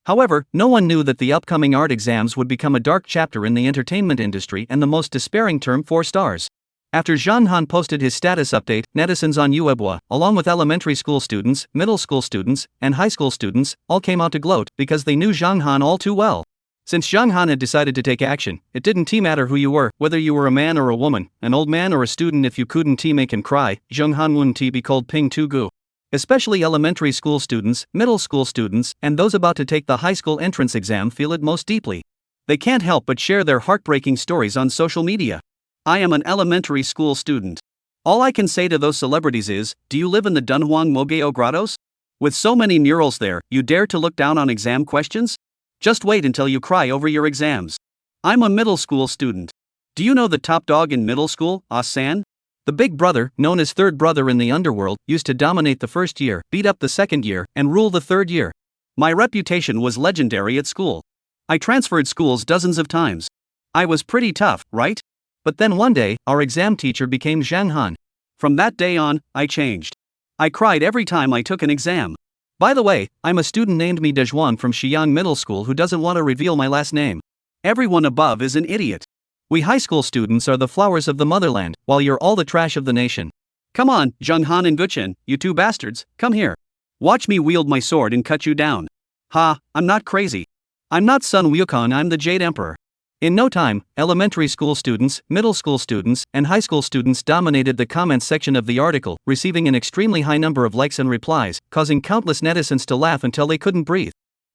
However, no one knew that the upcoming art exams would become a dark chapter in the entertainment industry and the most despairing term: 4 stars. After Zhang Han posted his status update, netizens on Weibo, along with elementary school students, middle school students, and high school students, all came out to gloat because they knew Zhang Han all too well. Since Zhang Han had decided to take action, it didn't matter who you were, whether you were a man or a woman, an old man or a student. If you couldn't make him cry, Zhang Han wouldn't be called Ping Tu Gu. Especially elementary school students, middle school students, and those about to take the high school entrance exam feel it most deeply. They can't help but share their heartbreaking stories on social media. I am an elementary school student. All I can say to those celebrities is, do you live in the Dunhuang Mogeo Grottos? With so many murals there, you dare to look down on exam questions? Just wait until you cry over your exams. I'm a middle school student. Do you know the top dog in middle school, Ah-san? The big brother, known as third brother in the underworld, used to dominate the first year, beat up the second year, and rule the third year. My reputation was legendary at school. I transferred schools dozens of times. I was pretty tough, right? But then one day, our exam teacher became Zhang Han. From that day on, I changed. I cried every time I took an exam. By the way, I'm a student named Mi Dezhuang from Xiyang Middle School who doesn't want to reveal my last name. Everyone above is an idiot. We high school students are the flowers of the motherland, while you're all the trash of the nation. Come on, Zhang Han and Guchen, you two bastards, come here. Watch me wield my sword and cut you down. Ha, I'm not crazy. I'm not Sun Wukong, I'm the Jade Emperor. In no time, elementary school students, middle school students, and high school students dominated the comments section of the article, receiving an extremely high number of likes and replies, causing countless netizens to laugh until they couldn't breathe.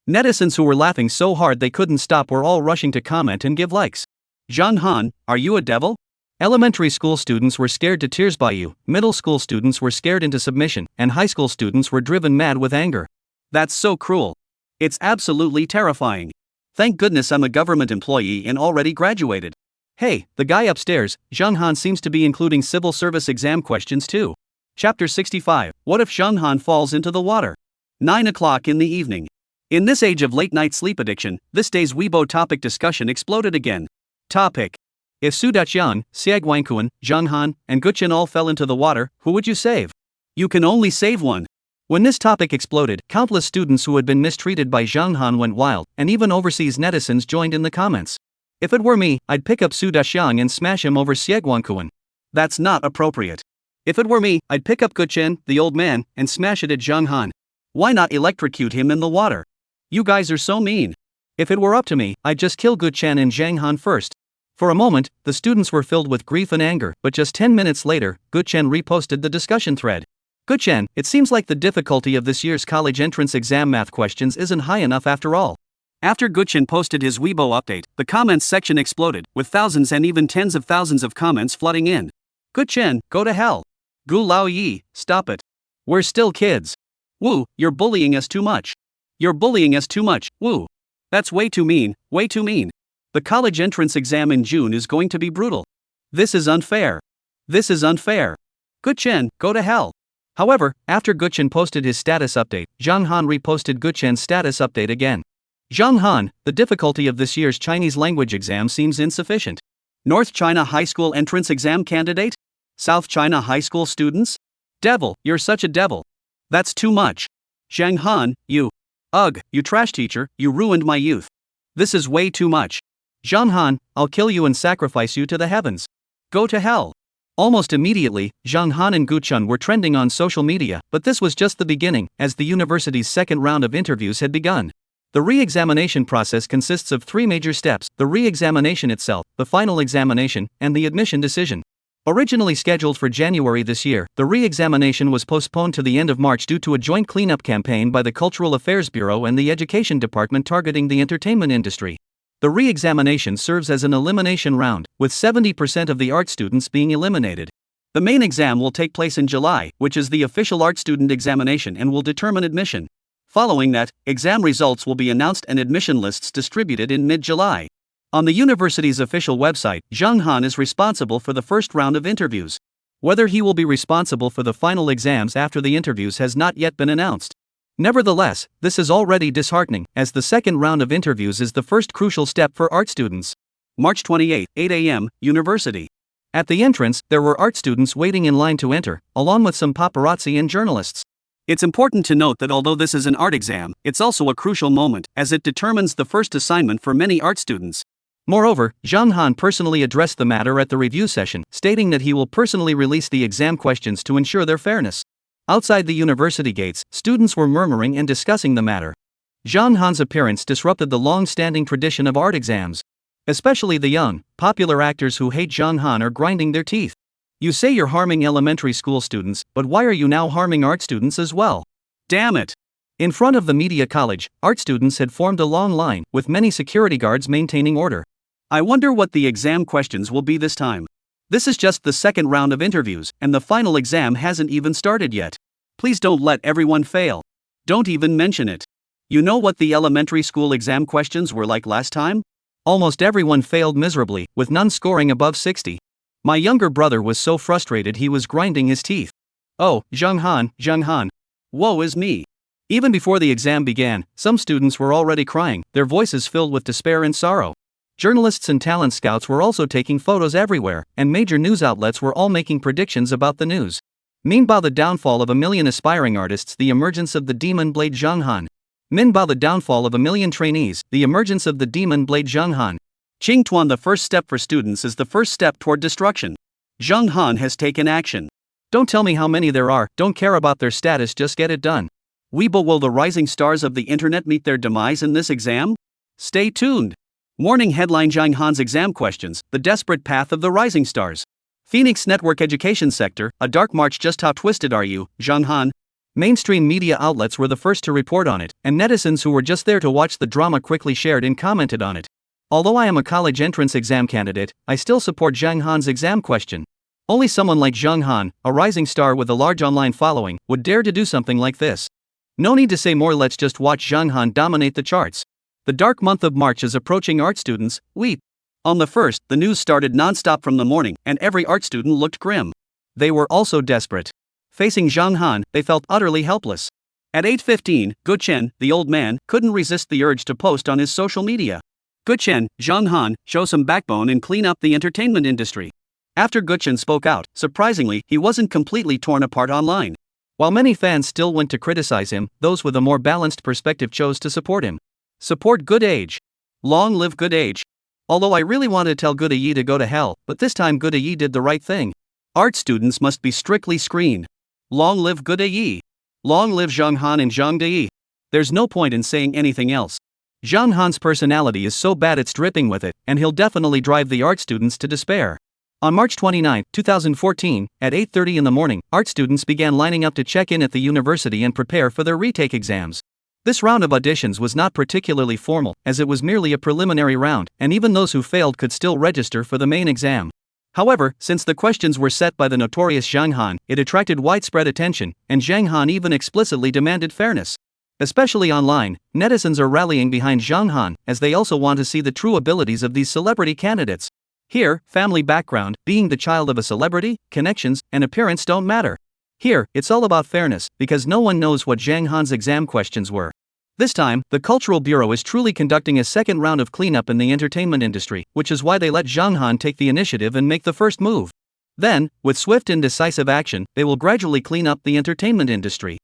Netizens who were laughing so hard they couldn't stop were all rushing to comment and give likes. Zhang Han, are you a devil? Elementary school students were scared to tears by you, middle school students were scared into submission, and high school students were driven mad with anger. That's so cruel. It's absolutely terrifying. Thank goodness I'm a government employee and already graduated. Hey, the guy upstairs, Zhang Han seems to be including civil service exam questions too. Chapter 65, what if Zhang Han falls into the water? 9 o'clock in the evening. In this age of late-night sleep addiction, this day's Weibo topic discussion exploded again. Topic. If Su Daqian, Xiag Wangkuan, Zhang Han, and Guchen all fell into the water, who would you save? You can only save one. When this topic exploded, countless students who had been mistreated by Zhang Han went wild, and even overseas netizens joined in the comments. If it were me, I'd pick up Su Daqiang and smash him over Xieg Wangkuan. That's not appropriate. If it were me, I'd pick up Guchen, the old man, and smash it at Zhang Han. Why not electrocute him in the water? You guys are so mean. If it were up to me, I'd just kill Gu-chan and Zhang Han first. For a moment, the students were filled with grief and anger, but just 10 minutes later, Gu-chan reposted the discussion thread. Gu-chan, it seems like the difficulty of this year's college entrance exam math questions isn't high enough after all. After Gu-chan posted his Weibo update, the comments section exploded, with thousands and even tens of thousands of comments flooding in. Gu-chan, go to hell. Gu Lao Yi, stop it. We're still kids. Woo, you're bullying us too much. You're bullying us too much, woo. That's way too mean, way too mean. The college entrance exam in June is going to be brutal. This is unfair. This is unfair. Gu-chan, go to hell. However, after Gu-chan posted his status update, Zhang Han reposted Gu-chan's status update again. Zhang Han, the difficulty of this year's Chinese language exam seems insufficient. North China High School entrance exam candidate? South China High School students? Devil, you're such a devil. That's too much. Zhang Han, you. Ugh, you trash teacher, you ruined my youth. This is way too much. Zhang Han, I'll kill you and sacrifice you to the heavens. Go to hell. Almost immediately, Zhang Han and Gu-chan were trending on social media, but this was just the beginning, as the university's second round of interviews had begun. The re-examination process consists of 3 major steps: the re-examination itself, the final examination, and the admission decision. Originally scheduled for January this year, the re-examination was postponed to the end of March due to a joint cleanup campaign by the Cultural Affairs Bureau and the Education Department targeting the entertainment industry. The re-examination serves as an elimination round, with 70% of the art students being eliminated. The main exam will take place in July, which is the official art student examination and will determine admission. Following that, exam results will be announced and admission lists distributed in mid-July. On the university's official website, Zhang Han is responsible for the first round of interviews. Whether he will be responsible for the final exams after the interviews has not yet been announced. Nevertheless, this is already disheartening, as the second round of interviews is the first crucial step for art students. March 28, 8 a.m., University. At the entrance, there were art students waiting in line to enter, along with some paparazzi and journalists. It's important to note that although this is an art exam, it's also a crucial moment, as it determines the first assignment for many art students. Moreover, Zhang Han personally addressed the matter at the review session, stating that he will personally release the exam questions to ensure their fairness. Outside the university gates, students were murmuring and discussing the matter. Zhang Han's appearance disrupted the long-standing tradition of art exams. Especially the young, popular actors who hate Zhang Han are grinding their teeth. You say you're harming elementary school students, but why are you now harming art students as well? Damn it! In front of the media college, art students had formed a long line, with many security guards maintaining order. I wonder what the exam questions will be this time. This is just the second round of interviews, and the final exam hasn't even started yet. Please don't let everyone fail. Don't even mention it. You know what the elementary school exam questions were like last time? Almost everyone failed miserably, with none scoring above 60. My younger brother was so frustrated he was grinding his teeth. Oh, Zhang Han. Woe is me. Even before the exam began, some students were already crying, their voices filled with despair and sorrow. Journalists and talent scouts were also taking photos everywhere, and major news outlets were all making predictions about the news. Meanwhile, the downfall of a million aspiring artists, the emergence of the demon blade Zhang Han. Meanwhile, the downfall of a million trainees, the emergence of the demon blade Zhang Han. Qing Tuan, the first step for students is the first step toward destruction. Zhang Han has taken action. Don't tell me how many there are, don't care about their status, just get it done. Weibo, will the rising stars of the internet meet their demise in this exam? Stay tuned. Morning headline: Zhang Han's exam questions, the desperate path of the rising stars. Phoenix Network Education Sector, a dark march. Just how twisted are you, Zhang Han? Mainstream media outlets were the first to report on it, and netizens who were just there to watch the drama quickly shared and commented on it. Although I am a college entrance exam candidate, I still support Zhang Han's exam question. Only someone like Zhang Han, a rising star with a large online following, would dare to do something like this. No need to say more, let's just watch Zhang Han dominate the charts. The dark month of March is approaching. Art students, weep. On the 1st, the news started non-stop from the morning, and every art student looked grim. They were also desperate. Facing Zhang Han, they felt utterly helpless. At 8:15, Gu-chan, the old man, couldn't resist the urge to post on his social media. Gu-chan, Zhang Han, show some backbone and clean up the entertainment industry. After Gu-chan spoke out, surprisingly, he wasn't completely torn apart online. While many fans still went to criticize him, those with a more balanced perspective chose to support him. Support good age. Long live good age. Although I really wanted to tell Good Yi to go to hell, but this time Good Yi did the right thing. Art students must be strictly screened. Long live Good Yi. Long live Zhang Han and Zhang Dei. There's no point in saying anything else. Zhang Han's personality is so bad it's dripping with it, and he'll definitely drive the art students to despair. On March 29, 2014, at 8:30 in the morning, art students began lining up to check in at the university and prepare for their retake exams. This round of auditions was not particularly formal, as it was merely a preliminary round, and even those who failed could still register for the main exam. However, since the questions were set by the notorious Zhang Han, it attracted widespread attention, and Zhang Han even explicitly demanded fairness. Especially online, netizens are rallying behind Zhang Han, as they also want to see the true abilities of these celebrity candidates. Here, family background, being the child of a celebrity, connections, and appearance don't matter. Here, it's all about fairness, because no one knows what Zhang Han's exam questions were. This time, the Cultural Bureau is truly conducting a second round of cleanup in the entertainment industry, which is why they let Zhang Han take the initiative and make the first move. Then, with swift and decisive action, they will gradually clean up the entertainment industry.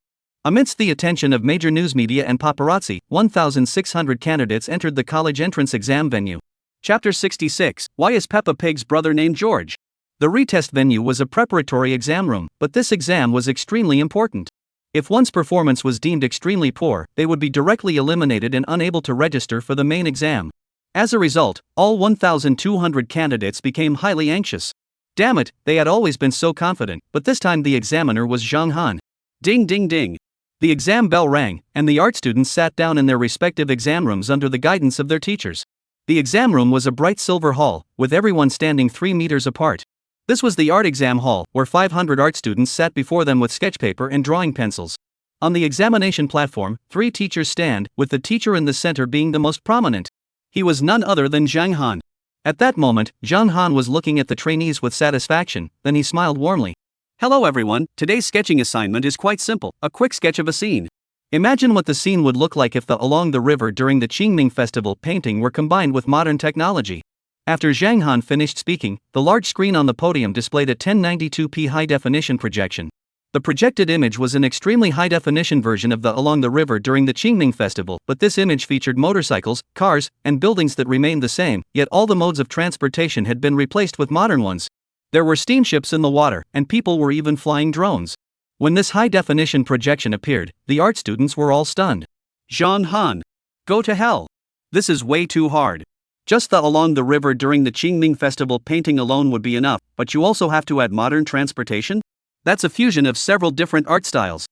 Amidst the attention of major news media and paparazzi, 1,600 candidates entered the college entrance exam venue. Chapter 66, Why is Peppa Pig's brother named George? The retest venue was a preparatory exam room, but this exam was extremely important. If one's performance was deemed extremely poor, they would be directly eliminated and unable to register for the main exam. As a result, all 1,200 candidates became highly anxious. Damn it, they had always been so confident, but this time the examiner was Zhang Han. Ding ding ding. The exam bell rang, and the art students sat down in their respective exam rooms under the guidance of their teachers. The exam room was a bright silver hall, with everyone standing 3 meters apart. This was the art exam hall, where 500 art students sat before them with sketch paper and drawing pencils. On the examination platform, 3 teachers stand, with the teacher in the center being the most prominent. He was none other than Zhang Han. At that moment, Zhang Han was looking at the trainees with satisfaction, then he smiled warmly. Hello everyone, today's sketching assignment is quite simple, a quick sketch of a scene. Imagine what the scene would look like if the Along the River during the Qingming Festival painting were combined with modern technology. After Zhang Han finished speaking, the large screen on the podium displayed a 1092p high-definition projection. The projected image was an extremely high-definition version of the Along the River during the Qingming Festival, but this image featured motorcycles, cars, and buildings that remained the same, yet all the modes of transportation had been replaced with modern ones. There were steamships in the water, and people were even flying drones. When this high-definition projection appeared, the art students were all stunned. Zhang Han. Go to hell. This is way too hard. Just the Along the River during the Qingming Festival painting alone would be enough, but you also have to add modern transportation? That's a fusion of several different art styles.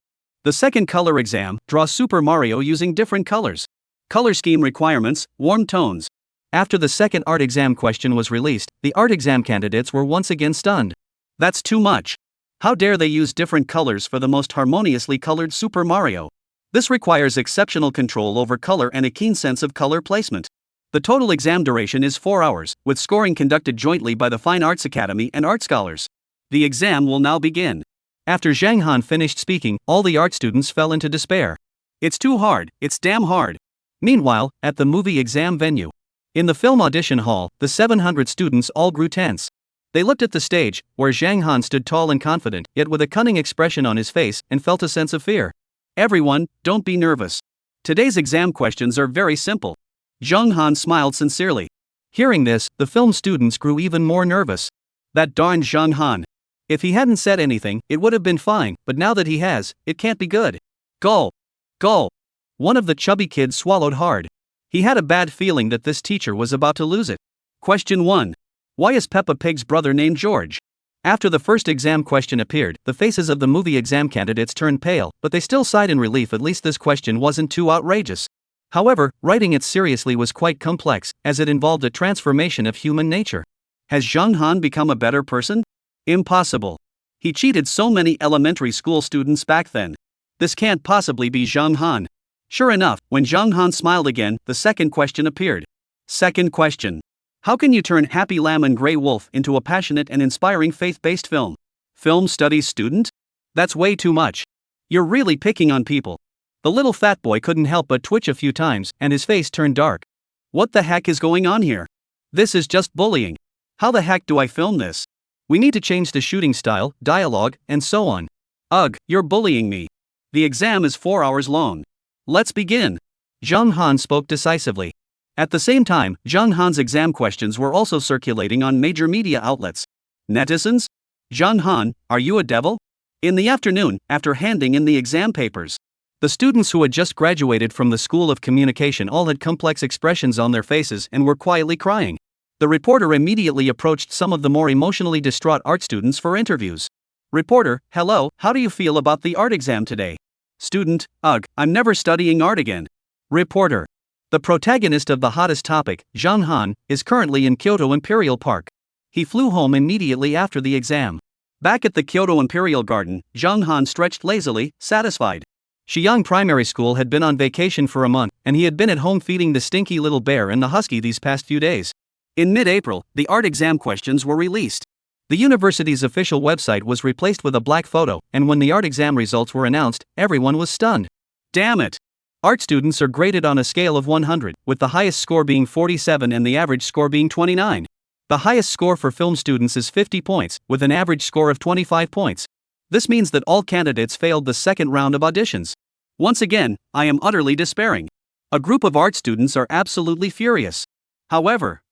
The second color exam, draw Super Mario using different colors. Color scheme requirements, warm tones. After the second art exam question was released, the art exam candidates were once again stunned. That's too much. How dare they use different colors for the most harmoniously colored Super Mario? This requires exceptional control over color and a keen sense of color placement. The total exam duration is 4 hours, with scoring conducted jointly by the Fine Arts Academy and art scholars. The exam will now begin. After Zhang Han finished speaking, all the art students fell into despair. It's too hard, it's damn hard. Meanwhile, at the movie exam venue. In the film audition hall, the 700 students all grew tense. They looked at the stage, where Zhang Han stood tall and confident, yet with a cunning expression on his face, and felt a sense of fear. Everyone, don't be nervous. Today's exam questions are very simple. Zhang Han smiled sincerely. Hearing this, the film students grew even more nervous. That darned Zhang Han. If he hadn't said anything, it would have been fine, but now that he has, it can't be good. Gulp. Gulp. One of the chubby kids swallowed hard. He had a bad feeling that this teacher was about to lose it. Question 1. Why is Peppa Pig's brother named George? After the first exam question appeared, the faces of the movie exam candidates turned pale, but they still sighed in relief. At least this question wasn't too outrageous. However, writing it seriously was quite complex, as it involved a transformation of human nature. Has Zhang Han become a better person? Impossible. He cheated so many elementary school students back then. This can't possibly be Zhang Han. Sure enough, when Zhang Han smiled again, the second question appeared. Second question. How can you turn Happy Lamb and Grey Wolf into a passionate and inspiring faith-based film? Film studies student? That's way too much. You're really picking on people. The little fat boy couldn't help but twitch a few times, and his face turned dark. What the heck is going on here? This is just bullying. How the heck do I film this? We need to change the shooting style, dialogue, and so on. Ugh, you're bullying me. The exam is 4 hours long. Let's begin. Zhang Han spoke decisively. At the same time, Zhang Han's exam questions were also circulating on major media outlets. Netizens? Zhang Han, are you a devil? In the afternoon, after handing in the exam papers, the students who had just graduated from the School of Communication all had complex expressions on their faces and were quietly crying. The reporter immediately approached some of the more emotionally distraught art students for interviews. Reporter: hello, how do you feel about the art exam today? Student: ugh, I'm never studying art again. Reporter: the protagonist of the hottest topic, Zhang Han, is currently in Kyoto Imperial Park. He flew home immediately after the exam. Back at the Kyoto Imperial Garden, Zhang Han stretched lazily, satisfied. Shiyang Primary School had been on vacation for a month, and he had been at home feeding the stinky little bear and the husky these past few days. In mid-April, the art exam questions were released. The university's official website was replaced with a black photo, and when the art exam results were announced, everyone was stunned. Damn it! Art students are graded on a scale of 100, with the highest score being 47 and the average score being 29. The highest score for film students is 50 points, with an average score of 25 points. This means that all candidates failed the second round of auditions. Once again, I am utterly despairing. A group of art students are absolutely furious. However,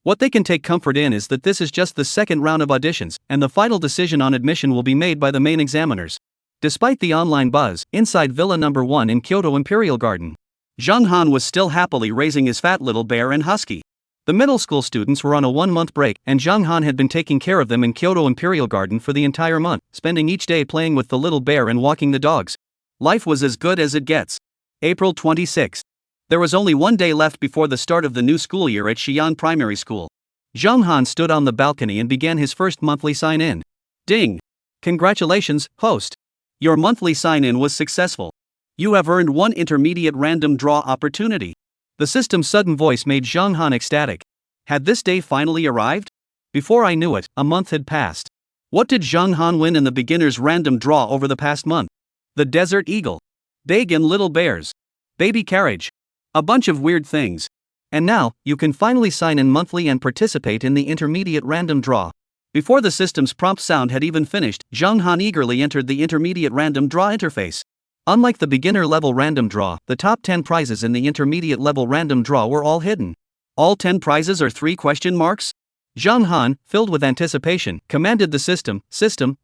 what they can take comfort in is that this is just the second round of auditions, and the final decision on admission will be made by the main examiners. Despite the online buzz, inside Villa No. 1 in Kyoto Imperial Garden, Zhang Han was still happily raising his fat little bear and husky. The middle school students were on a 1-month break, and Zhang Han had been taking care of them in Kyoto Imperial Garden for the entire month, spending each day playing with the little bear and walking the dogs. Life was as good as it gets. April 26. There was only one day left before the start of the new school year at Xi'an Primary School. Zhang Han stood on the balcony and began his first monthly sign-in. Ding! Congratulations, host! Your monthly sign-in was successful. You have earned one intermediate random draw opportunity. The system's sudden voice made Zhang Han ecstatic. Had this day finally arrived? Before I knew it, a month had passed. What did Zhang Han win in the beginner's random draw over the past month? The Desert Eagle. Big and Little Bears. Baby Carriage. A bunch of weird things. And now, you can finally sign in monthly and participate in the intermediate random draw. Before the system's prompt sound had even finished, Zhang Han eagerly entered the intermediate random draw interface. Unlike the beginner-level random draw, the top 10 prizes in the intermediate-level random draw were all hidden. All 10 prizes are 3 question marks? Zhang Han, filled with anticipation, commanded the system,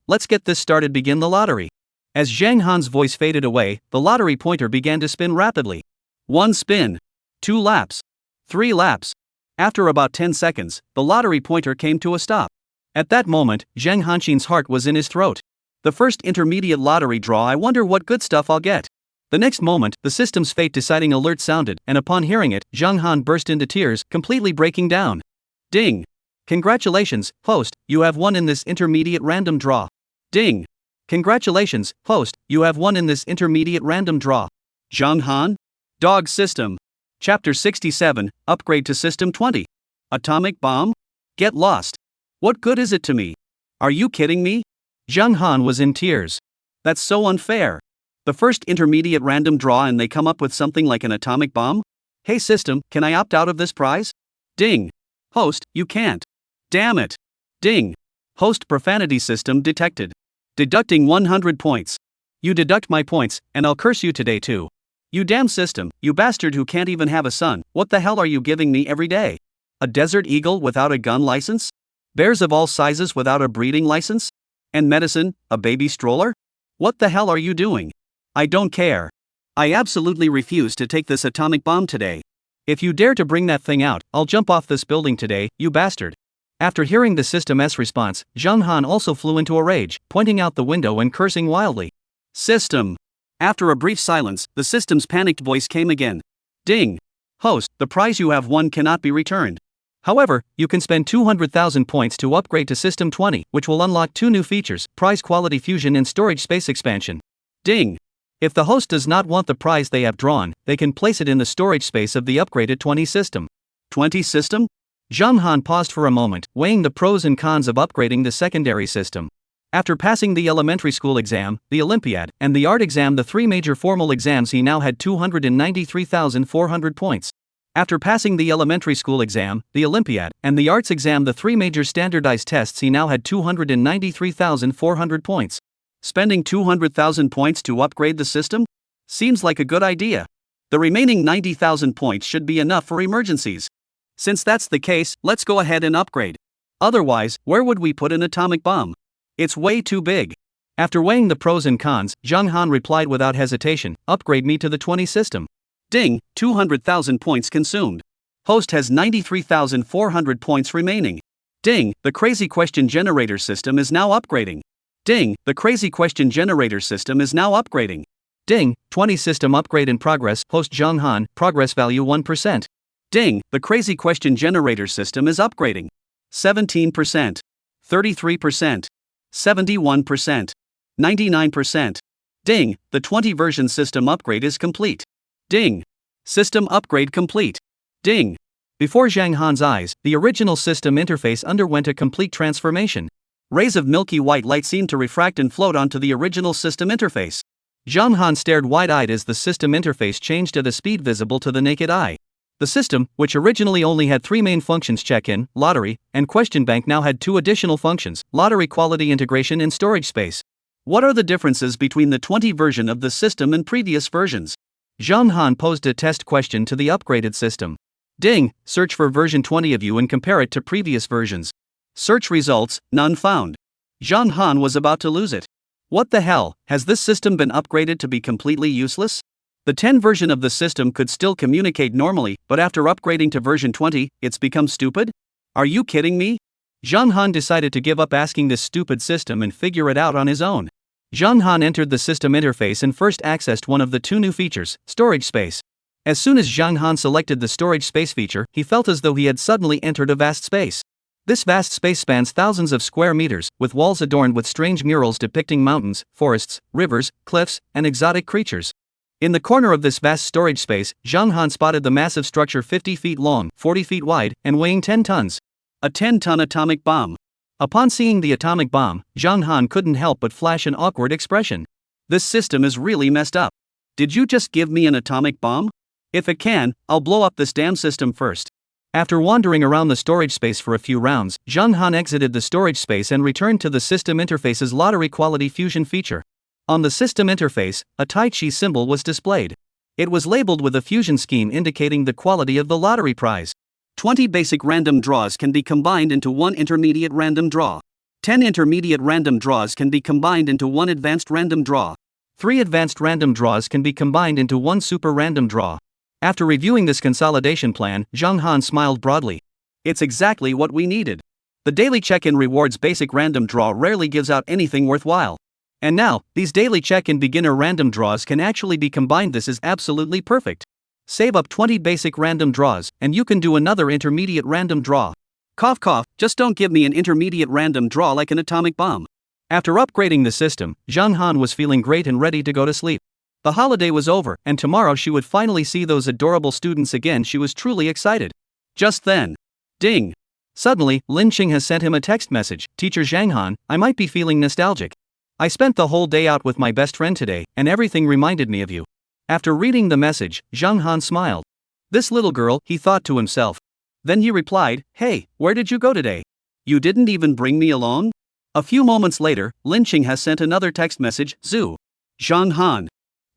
let's get this started, begin the lottery. As Zhang Han's voice faded away, the lottery pointer began to spin rapidly. 1 spin. 2 laps. 3 laps. After about 10 seconds, the lottery pointer came to a stop. At that moment, Zhang Hanxin's heart was in his throat. The first intermediate lottery draw, I wonder what good stuff I'll get. The next moment, the system's fate-deciding alert sounded, and upon hearing it, Zhang Han burst into tears, completely breaking down. Ding! Congratulations, host, you have won in this intermediate random draw. Ding! Congratulations, host, you have won in this intermediate random draw. Zhang Han? Dog System. Chapter 67, Upgrade to System 20. Atomic Bomb? Get lost. What good is it to me? Are you kidding me? Zhang Han was in tears. That's so unfair. The first intermediate random draw and they come up with something like an atomic bomb? Hey system, can I opt out of this prize? Ding. Host, you can't. Damn it. Ding. Host profanity system detected. Deducting 100 points. You deduct my points, and I'll curse you today too. You damn system, you bastard who can't even have a son, what the hell are you giving me every day? A desert eagle without a gun license? Bears of all sizes without a breeding license? And medicine, a baby stroller? What the hell are you doing? I don't care. I absolutely refuse to take this atomic bomb today. If you dare to bring that thing out, I'll jump off this building today, you bastard. After hearing the system's response, Zhang Han also flew into a rage, pointing out the window and cursing wildly. System. After a brief silence, the system's panicked voice came again. Ding. Host, the prize you have won cannot be returned. However, you can spend 200,000 points to upgrade to System 20, which will unlock 2 new features, prize quality fusion and storage space expansion. Ding! If the host does not want the prize they have drawn, they can place it in the storage space of the upgraded 20 system. 20 system? Zhang Han paused for a moment, weighing the pros and cons of upgrading the secondary system. After passing the elementary school exam, the Olympiad, and the art exam, the 3 major formal exams, he now had 293,400 points. After passing the elementary school exam, the Olympiad, and the arts exam, the 3 major standardized tests, he now had 293,400 points. Spending 200,000 points to upgrade the system? Seems like a good idea. The remaining 90,000 points should be enough for emergencies. Since that's the case, let's go ahead and upgrade. Otherwise, where would we put an atomic bomb? It's way too big. After weighing the pros and cons, Zhang Han replied without hesitation, "Upgrade me to the 20 system." Ding, 200,000 points consumed. Host has 93,400 points remaining. Ding, the crazy question generator system is now upgrading. Ding, the crazy question generator system is now upgrading. Ding, 20 system upgrade in progress. Host Zhang Han, progress value 1%. Ding, the crazy question generator system is upgrading. 17%, 33%, 71%, 99%. Ding, the 20 version system upgrade is complete. Ding, system upgrade complete. Ding. Before Zhang Han's eyes, the original system interface underwent a complete transformation. Rays of milky white light seemed to refract and float onto the original system interface. Zhang Han stared wide-eyed as the system interface changed at a speed visible to the naked eye. The system, which originally only had 3 main functions, check-in, lottery, and question bank, now had 2 additional functions, lottery quality integration and storage space. What are the differences between the 20 version of the system and previous versions? Zhang Han posed a test question to the upgraded system. Ding, search for version 20 of you and compare it to previous versions. Search results, none found. Zhang Han was about to lose it. What the hell, has this system been upgraded to be completely useless? The 10 version of the system could still communicate normally, but after upgrading to version 20, it's become stupid? Are you kidding me? Zhang Han decided to give up asking this stupid system and figure it out on his own. Zhang Han entered the system interface and first accessed one of the 2 new features, storage space. As soon as Zhang Han selected the storage space feature, he felt as though he had suddenly entered a vast space. This vast space spans thousands of square meters, with walls adorned with strange murals depicting mountains, forests, rivers, cliffs, and exotic creatures. In the corner of this vast storage space, Zhang Han spotted the massive structure 50 feet long, 40 feet wide, and weighing 10 tons. A 10-ton atomic bomb. Upon seeing the atomic bomb, Zhang Han couldn't help but flash an awkward expression. This system is really messed up. Did you just give me an atomic bomb? If it can, I'll blow up this damn system first. After wandering around the storage space for a few rounds, Zhang Han exited the storage space and returned to the system interface's lottery quality fusion feature. On the system interface, a Tai Chi symbol was displayed. It was labeled with a fusion scheme indicating the quality of the lottery prize. 20 basic random draws can be combined into 1 intermediate random draw. 10 intermediate random draws can be combined into 1 advanced random draw. 3 advanced random draws can be combined into 1 super random draw. After reviewing this consolidation plan, Zhang Han smiled broadly. It's exactly what we needed. The daily check-in rewards basic random draw rarely gives out anything worthwhile. And now, these daily check-in beginner random draws can actually be combined. This is absolutely perfect. Save up 20 basic random draws, and you can do another intermediate random draw. Cough cough, just don't give me an intermediate random draw like an atomic bomb. After upgrading the system, Zhang Han was feeling great and ready to go to sleep. The holiday was over, and tomorrow she would finally see those adorable students again. She was truly excited. Just then. Ding. Suddenly, Lin Qing has sent him a text message. Teacher Zhang Han, I might be feeling nostalgic. I spent the whole day out with my best friend today, and everything reminded me of you. After reading the message, Zhang Han smiled. This little girl, he thought to himself. Then he replied, Hey, where did you go today? You didn't even bring me along? A few moments later, Lin Qing has sent another text message. Zhu. Zhang Han.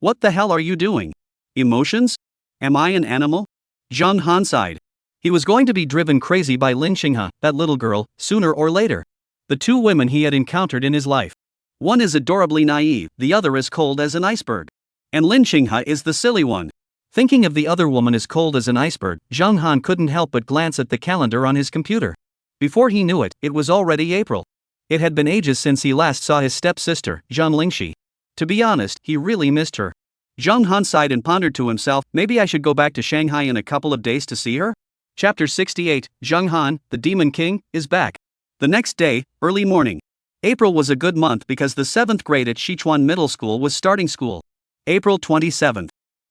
What the hell are you doing? Emotions? Am I an animal? Zhang Han sighed. He was going to be driven crazy by Lin Qinghe, that little girl, sooner or later. The 2 women he had encountered in his life. One is adorably naive, the other as cold as an iceberg. And Lin Qinghe is the silly one. Thinking of the other woman as cold as an iceberg, Zhang Han couldn't help but glance at the calendar on his computer. Before he knew it, it was already April. It had been ages since he last saw his stepsister, Zhang Lingxi. To be honest, he really missed her. Zhang Han sighed and pondered to himself, maybe I should go back to Shanghai in a couple of days to see her? Chapter 68, Zhang Han, the Demon King, is back. The next day, early morning. April was a good month because the 7th grade at Sichuan Middle School was starting school. April 27th.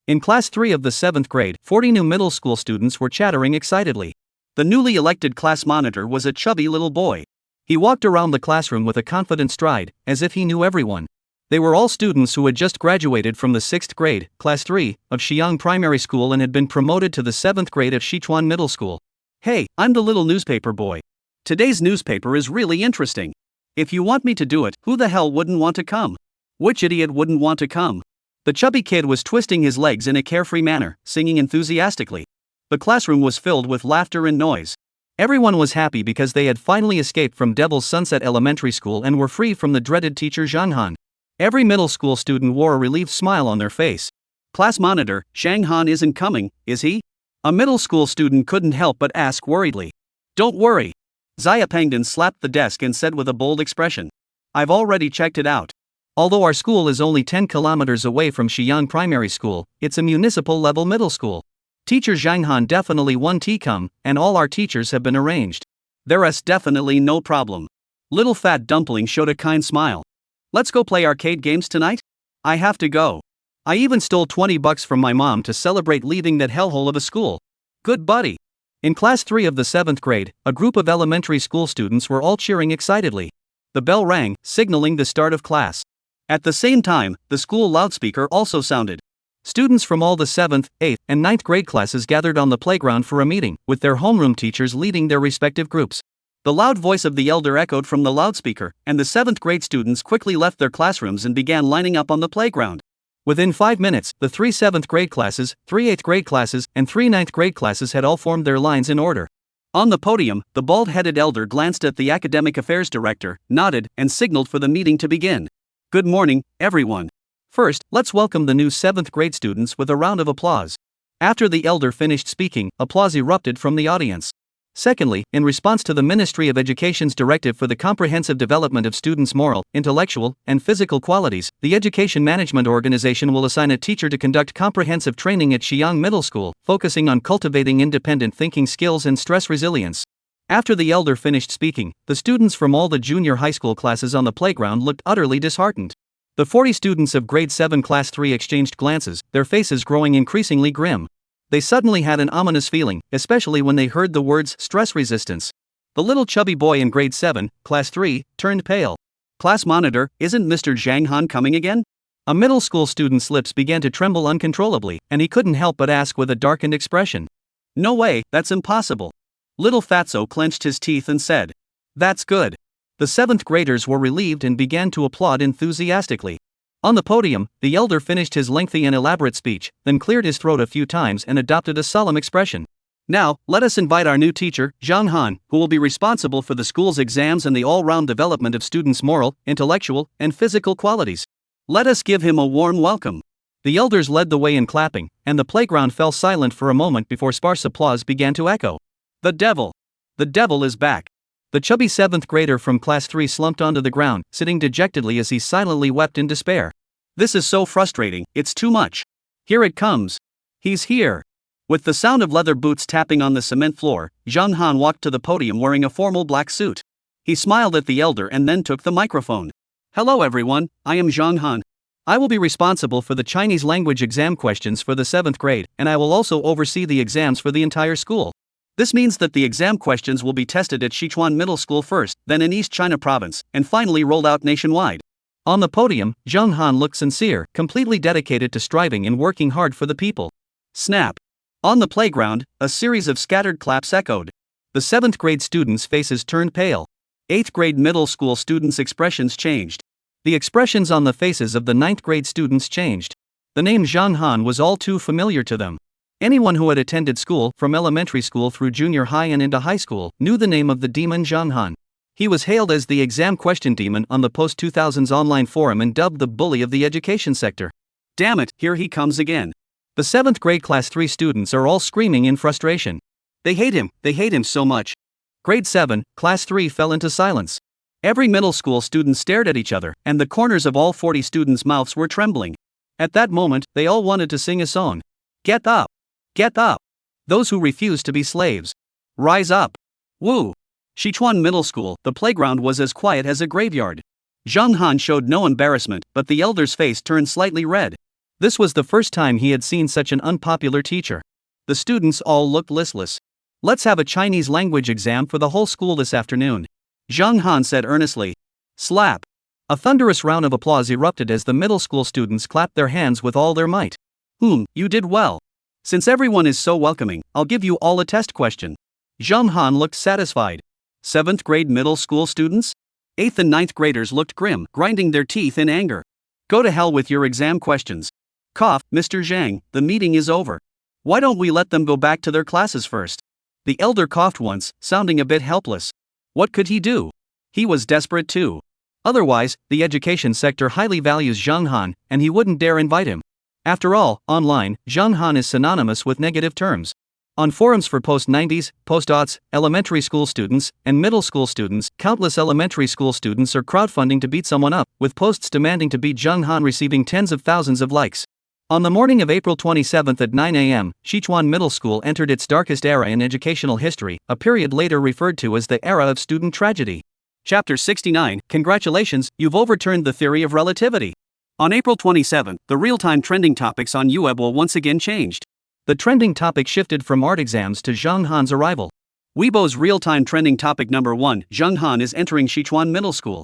In class 3 of the 7th grade, 40 new middle school students were chattering excitedly. The newly elected class monitor was a chubby little boy. He walked around the classroom with a confident stride, as if he knew everyone. They were all students who had just graduated from the 6th grade, class 3, of Xiang Primary School and had been promoted to the 7th grade of Sichuan Middle School. Hey, I'm the little newspaper boy. Today's newspaper is really interesting. If you want me to do it, who the hell wouldn't want to come? Which idiot wouldn't want to come? The chubby kid was twisting his legs in a carefree manner, singing enthusiastically. The classroom was filled with laughter and noise. Everyone was happy because they had finally escaped from Devil's Sunset Elementary School and were free from the dreaded teacher Zhang Han. Every middle school student wore a relieved smile on their face. Class monitor, Zhang Han isn't coming, is he? A middle school student couldn't help but ask worriedly. Don't worry. Zaya Pangdan slapped the desk and said with a bold expression. I've already checked it out. Although our school is only 10 kilometers away from Shiyang Primary School, it's a municipal-level middle school. Teacher Zhang Han definitely won TCOM, and all our teachers have been arranged. There's definitely no problem. Little Fat Dumpling showed a kind smile. Let's go play arcade games tonight? I have to go. I even stole $20 from my mom to celebrate leaving that hellhole of a school. Good buddy. In class 3 of the 7th grade, a group of elementary school students were all cheering excitedly. The bell rang, signaling the start of class. At the same time, the school loudspeaker also sounded. Students from all the 7th, 8th, and 9th grade classes gathered on the playground for a meeting, with their homeroom teachers leading their respective groups. The loud voice of the elder echoed from the loudspeaker, and the 7th grade students quickly left their classrooms and began lining up on the playground. Within 5 minutes, the 3 7th grade classes, 3 8th grade classes, and 3 9th grade classes had all formed their lines in order. On the podium, the bald-headed elder glanced at the academic affairs director, nodded, and signaled for the meeting to begin. Good morning, everyone. First, let's welcome the new 7th grade students with a round of applause. After the elder finished speaking, applause erupted from the audience. Secondly, in response to the Ministry of Education's directive for the comprehensive development of students' moral, intellectual, and physical qualities, the Education Management Organization will assign a teacher to conduct comprehensive training at Shiyang Middle School, focusing on cultivating independent thinking skills and stress resilience. After the elder finished speaking, the students from all the junior high school classes on the playground looked utterly disheartened. The 40 students of grade 7 class 3 exchanged glances, their faces growing increasingly grim. They suddenly had an ominous feeling, especially when they heard the words stress resistance. The little chubby boy in grade 7, class 3, turned pale. Class monitor, isn't Mr. Zhang Han coming again? A middle school student's lips began to tremble uncontrollably, and he couldn't help but ask with a darkened expression. No way, that's impossible. Little Fatso clenched his teeth and said. That's good. The 7th graders were relieved and began to applaud enthusiastically. On the podium, the elder finished his lengthy and elaborate speech, then cleared his throat a few times and adopted a solemn expression. Now, let us invite our new teacher, Zhang Han, who will be responsible for the school's exams and the all-round development of students' moral, intellectual, and physical qualities. Let us give him a warm welcome. The elders led the way in clapping, and the playground fell silent for a moment before sparse applause began to echo. The devil! The devil is back! The chubby 7th grader from class 3 slumped onto the ground, sitting dejectedly as he silently wept in despair. This is so frustrating, it's too much. Here it comes. He's here. With the sound of leather boots tapping on the cement floor, Zhang Han walked to the podium wearing a formal black suit. He smiled at the elder and then took the microphone. Hello everyone, I am Zhang Han. I will be responsible for the Chinese language exam questions for the 7th grade, and I will also oversee the exams for the entire school. This means that the exam questions will be tested at Sichuan Middle School first, then in East China Province, and finally rolled out nationwide. On the podium, Zhang Han looked sincere, completely dedicated to striving and working hard for the people. Snap! On the playground, a series of scattered claps echoed. The 7th grade students' faces turned pale. 8th grade middle school students' expressions changed. The expressions on the faces of the 9th grade students changed. The name Zhang Han was all too familiar to them. Anyone who had attended school, from elementary school through junior high and into high school, knew the name of the demon Zhang Han. He was hailed as the exam question demon on the post-2000s online forum and dubbed the bully of the education sector. Damn it, here he comes again. The 7th grade class 3 students are all screaming in frustration. They hate him so much. Grade 7, class 3 fell into silence. Every middle school student stared at each other, and the corners of all 40 students' mouths were trembling. At that moment, they all wanted to sing a song. Get up! Get up! Those who refuse to be slaves. Rise up! Woo! Sichuan Middle School, the playground was as quiet as a graveyard. Zhang Han showed no embarrassment, but the elder's face turned slightly red. This was the first time he had seen such an unpopular teacher. The students all looked listless. Let's have a Chinese language exam for the whole school this afternoon. Zhang Han said earnestly. Slap! A thunderous round of applause erupted as the middle school students clapped their hands with all their might. You did well. Since everyone is so welcoming, I'll give you all a test question. Zhang Han looked satisfied. 7th grade middle school students? 8th and 9th graders looked grim, grinding their teeth in anger. Go to hell with your exam questions. Cough, Mr. Zhang, the meeting is over. Why don't we let them go back to their classes first? The elder coughed once, sounding a bit helpless. What could he do? He was desperate too. Otherwise, the education sector highly values Zhang Han, and he wouldn't dare invite him. After all, online, Zhang Han is synonymous with negative terms. On forums for post-90s, post-aughts, elementary school students, and middle school students, countless elementary school students are crowdfunding to beat someone up, with posts demanding to beat Zhang Han receiving tens of thousands of likes. On the morning of April 27 at 9 a.m., Sichuan Middle School entered its darkest era in educational history, a period later referred to as the era of student tragedy. Chapter 69, Congratulations, you've overturned the theory of relativity. On April 27, the real-time trending topics on Weibo once again changed. The trending topic shifted from art exams to Zhang Han's arrival. Weibo's real-time trending topic number 1, Zhang Han is entering Sichuan Middle School.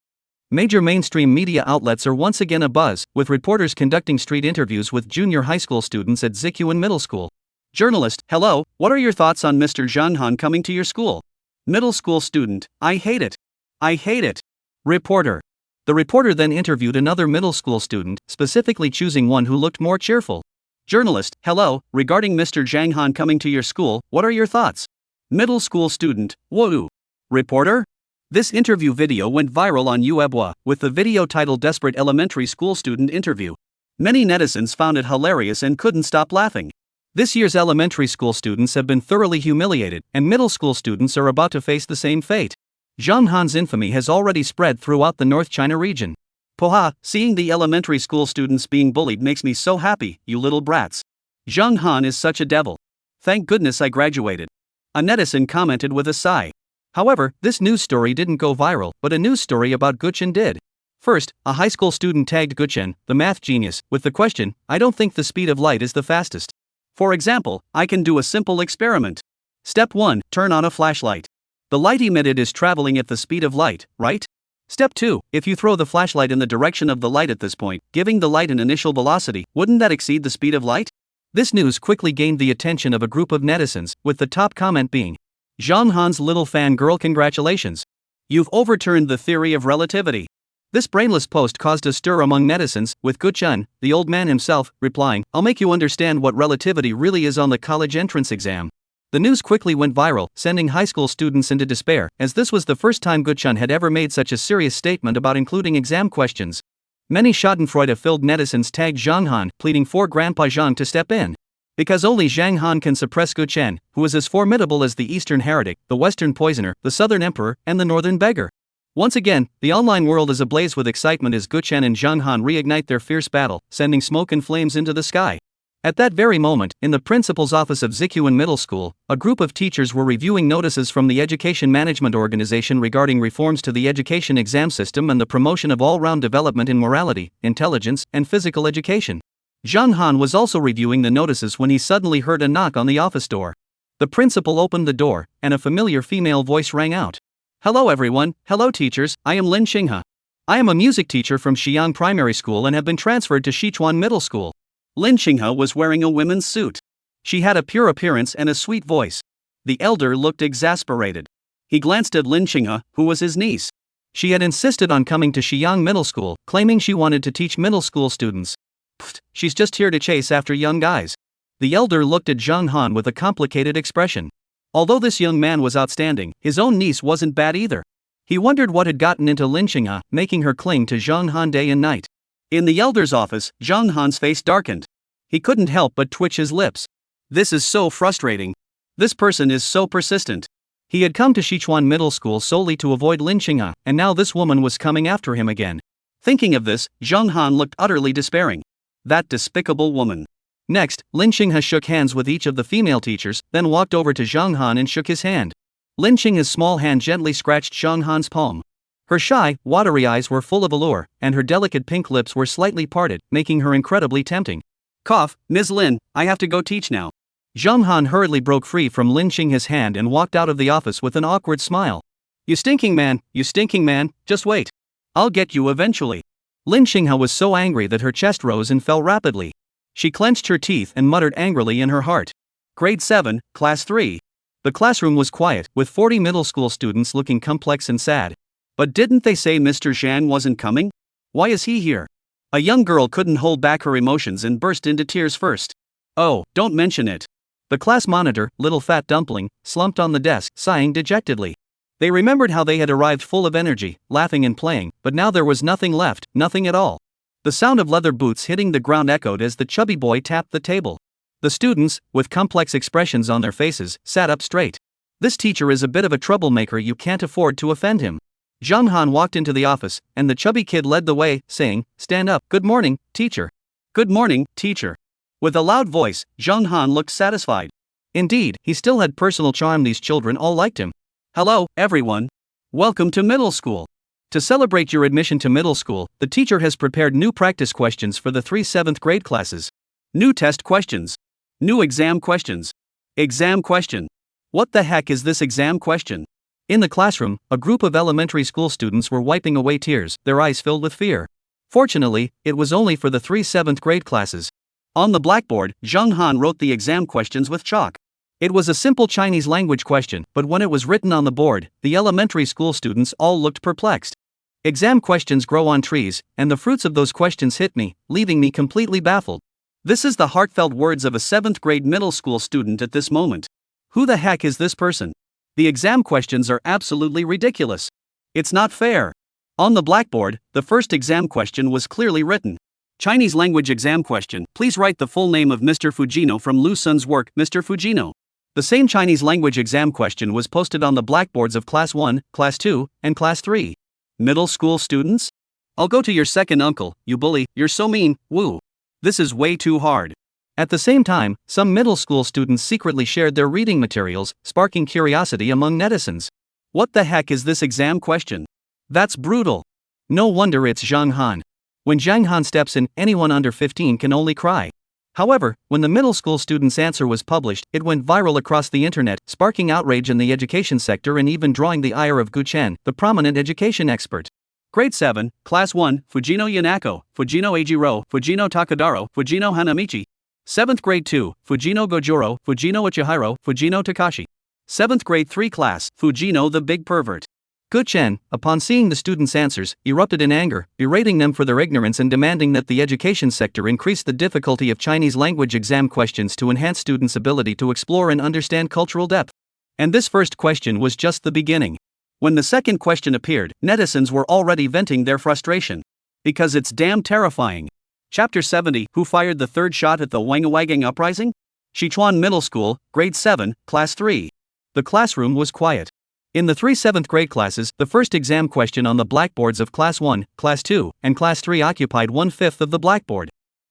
Major mainstream media outlets are once again abuzz, with reporters conducting street interviews with junior high school students at Sichuan Middle School. Journalist, hello, what are your thoughts on Mr. Zhang Han coming to your school? Middle school student, I hate it. I hate it. Reporter. The reporter then interviewed another middle school student, specifically choosing one who looked more cheerful. Journalist, hello, regarding Mr. Zhang Han coming to your school, what are your thoughts? Middle school student, woo. Reporter? This interview video went viral on Weibo, with the video titled Desperate Elementary School Student Interview. Many netizens found it hilarious and couldn't stop laughing. This year's elementary school students have been thoroughly humiliated, and middle school students are about to face the same fate. Zhang Han's infamy has already spread throughout the North China region. Poha, seeing the elementary school students being bullied makes me so happy, you little brats. Zhang Han is such a devil. Thank goodness I graduated. A netizen commented with a sigh. However, this news story didn't go viral, but a news story about Guchen did. First, a high school student tagged Guchen, the math genius, with the question, I don't think the speed of light is the fastest. For example, I can do a simple experiment. Step 1, turn on a flashlight. The light emitted is traveling at the speed of light, right? Step 2, if you throw the flashlight in the direction of the light at this point, giving the light an initial velocity, wouldn't that exceed the speed of light? This news quickly gained the attention of a group of netizens, with the top comment being, Zhang Han's little fangirl, congratulations. You've overturned the theory of relativity. This brainless post caused a stir among netizens, with Guchen, the old man himself, replying, I'll make you understand what relativity really is on the college entrance exam. The news quickly went viral, sending high school students into despair, as this was the first time Guchen had ever made such a serious statement about including exam questions. Many schadenfreude-filled netizens tagged Zhang Han, pleading for Grandpa Zhang to step in. Because only Zhang Han can suppress Guchen, who is as formidable as the Eastern heretic, the Western poisoner, the Southern emperor, and the Northern beggar. Once again, the online world is ablaze with excitement as Guchen and Zhang Han reignite their fierce battle, sending smoke and flames into the sky. At that very moment, in the principal's office of Sichuan Middle School, a group of teachers were reviewing notices from the Education Management Organization regarding reforms to the education exam system and the promotion of all-round development in morality, intelligence, and physical education. Zhang Han was also reviewing the notices when he suddenly heard a knock on the office door. The principal opened the door, and a familiar female voice rang out. Hello everyone, hello teachers, I am Lin Xinghe. I am a music teacher from Xi'an Primary School and have been transferred to Sichuan Middle School. Lin Xinghe was wearing a women's suit. She had a pure appearance and a sweet voice. The elder looked exasperated. He glanced at Lin Xinghe, who was his niece. She had insisted on coming to Xi'an Middle School, claiming she wanted to teach middle school students. Pfft, she's just here to chase after young guys. The elder looked at Zhang Han with a complicated expression. Although this young man was outstanding, his own niece wasn't bad either. He wondered what had gotten into Lin Xinghe, making her cling to Zhang Han day and night. In the elder's office, Zhang Han's face darkened. He couldn't help but twitch his lips. This is so frustrating. This person is so persistent. He had come to Sichuan Middle School solely to avoid Lin Xinghe, and now this woman was coming after him again. Thinking of this, Zhang Han looked utterly despairing. That despicable woman. Next, Lin Xinghe shook hands with each of the female teachers, then walked over to Zhang Han and shook his hand. Lin Xinghe's small hand gently scratched Zhang Han's palm. Her shy, watery eyes were full of allure, and her delicate pink lips were slightly parted, making her incredibly tempting. Cough, Ms. Lin, I have to go teach now. Zhang Han hurriedly broke free from Lin Xinghe's hand and walked out of the office with an awkward smile. You stinking man, just wait. I'll get you eventually. Lin Xinghe was so angry that her chest rose and fell rapidly. She clenched her teeth and muttered angrily in her heart. Grade 7, Class 3. The classroom was quiet, with 40 middle school students looking complex and sad. But didn't they say Mr. Zhang wasn't coming? Why is he here? A young girl couldn't hold back her emotions and burst into tears first. Oh, don't mention it. The class monitor, little fat dumpling, slumped on the desk, sighing dejectedly. They remembered how they had arrived full of energy, laughing and playing, but now there was nothing left, nothing at all. The sound of leather boots hitting the ground echoed as the chubby boy tapped the table. The students, with complex expressions on their faces, sat up straight. This teacher is a bit of a troublemaker, you can't afford to offend him. Zhang Han walked into the office, and the chubby kid led the way, saying, "Stand up. Good morning, teacher." "Good morning, teacher." With a loud voice, Zhang Han looked satisfied. Indeed, he still had personal charm, these children all liked him. "Hello, everyone. Welcome to middle school. To celebrate your admission to middle school, the teacher has prepared new practice questions for the 3 7th grade classes. New test questions. New exam questions. Exam question. What the heck is this exam question?" In the classroom, a group of elementary school students were wiping away tears, their eyes filled with fear. Fortunately, it was only for the 3 7th grade classes. On the blackboard, Zhang Han wrote the exam questions with chalk. It was a simple Chinese language question, but when it was written on the board, the elementary school students all looked perplexed. Exam questions grow on trees, and the fruits of those questions hit me, leaving me completely baffled. This is the heartfelt words of a 7th grade middle school student at this moment. Who the heck is this person? The exam questions are absolutely ridiculous. It's not fair. On the blackboard, the first exam question was clearly written. Chinese language exam question, please write the full name of Mr. Fujino from Lu Sun's work, Mr. Fujino. The same Chinese language exam question was posted on the blackboards of Class 1, Class 2, and Class 3. Middle school students? I'll go to your second uncle, you bully, you're so mean, woo. This is way too hard. At the same time, some middle school students secretly shared their reading materials, sparking curiosity among netizens. What the heck is this exam question? That's brutal. No wonder it's Zhang Han. When Zhang Han steps in, anyone under 15 can only cry. However, when the middle school student's answer was published, it went viral across the internet, sparking outrage in the education sector and even drawing the ire of Gu Chen, the prominent education expert. Grade 7, Class 1, Fujino Yanako, Fujino Eijiro, Fujino Takadaro, Fujino Hanamichi. 7th grade 2, Fujino Gojuro, Fujino Ichihiro, Fujino Takashi. 7th grade 3 class, Fujino the big pervert. Gu Chen, upon seeing the students' answers, erupted in anger, berating them for their ignorance and demanding that the education sector increase the difficulty of Chinese language exam questions to enhance students' ability to explore and understand cultural depth. And this first question was just the beginning. When the second question appeared, netizens were already venting their frustration. Because it's damn terrifying. Chapter 70, Who fired the third shot at the Wangawagang uprising? Sichuan Middle School, Grade 7, Class 3. The classroom was quiet. In the 3 7th grade classes, the first exam question on the blackboards of Class 1, Class 2, and Class 3 occupied 1/5 of the blackboard.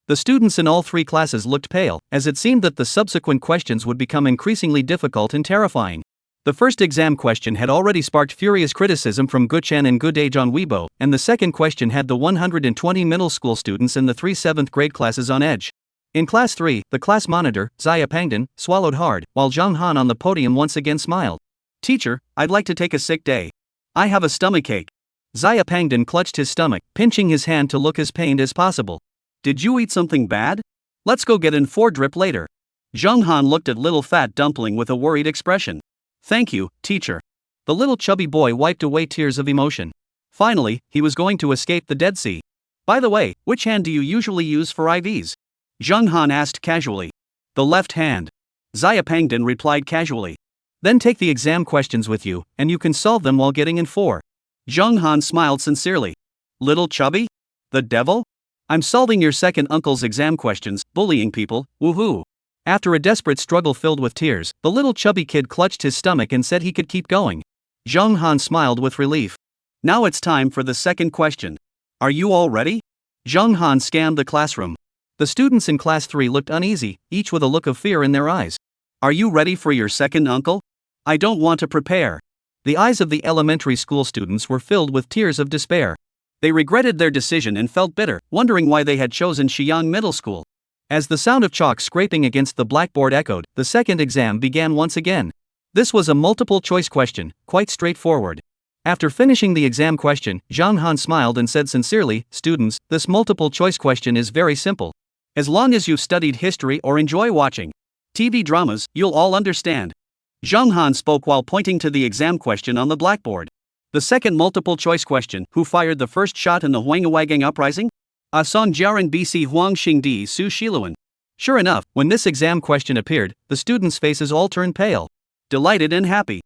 The students in all 3 classes looked pale, as it seemed that the subsequent questions would become increasingly difficult and terrifying. The first exam question had already sparked furious criticism from Gu Chen and Gu Dage on Weibo, and the second question had the 120 middle school students in the 3 7th grade classes on edge. In Class 3, the class monitor, Xia Pangdan, swallowed hard, while Zhang Han on the podium once again smiled. "Teacher, I'd like to take a sick day. I have a stomachache." Xia Pangdan clutched his stomach, pinching his hand to look as pained as possible. "Did you eat something bad? Let's go get in 4 drip later." Zhang Han looked at little fat dumpling with a worried expression. "Thank you, teacher." The little chubby boy wiped away tears of emotion. Finally, he was going to escape the Dead Sea. "By the way, which hand do you usually use for IVs?" Zhang Han asked casually. "The left hand." Xia Pangdan replied casually. "Then take the exam questions with you, and you can solve them while getting in 4. Zhang Han smiled sincerely. "Little chubby? The devil? I'm solving your second uncle's exam questions, bullying people, woohoo." After a desperate struggle filled with tears, the little chubby kid clutched his stomach and said he could keep going. Zhang Han smiled with relief. "Now it's time for the second question. Are you all ready?" Zhang Han scanned the classroom. The students in Class 3 looked uneasy, each with a look of fear in their eyes. "Are you ready for your second uncle?" "I don't want to prepare." The eyes of the elementary school students were filled with tears of despair. They regretted their decision and felt bitter, wondering why they had chosen Xi'an Middle School. As the sound of chalk scraping against the blackboard echoed, the second exam began once again. This was a multiple-choice question, quite straightforward. After finishing the exam question, Zhang Han smiled and said sincerely, "Students, this multiple-choice question is very simple. As long as you've studied history or enjoy watching TV dramas, you'll all understand." Zhang Han spoke while pointing to the exam question on the blackboard. The second multiple-choice question, Who fired the first shot in the Wangawagang uprising? A Song Jiaran BC Huang Xingdi Su Shiluan. Sure enough, when this exam question appeared, the students' faces all turned pale. Delighted and happy.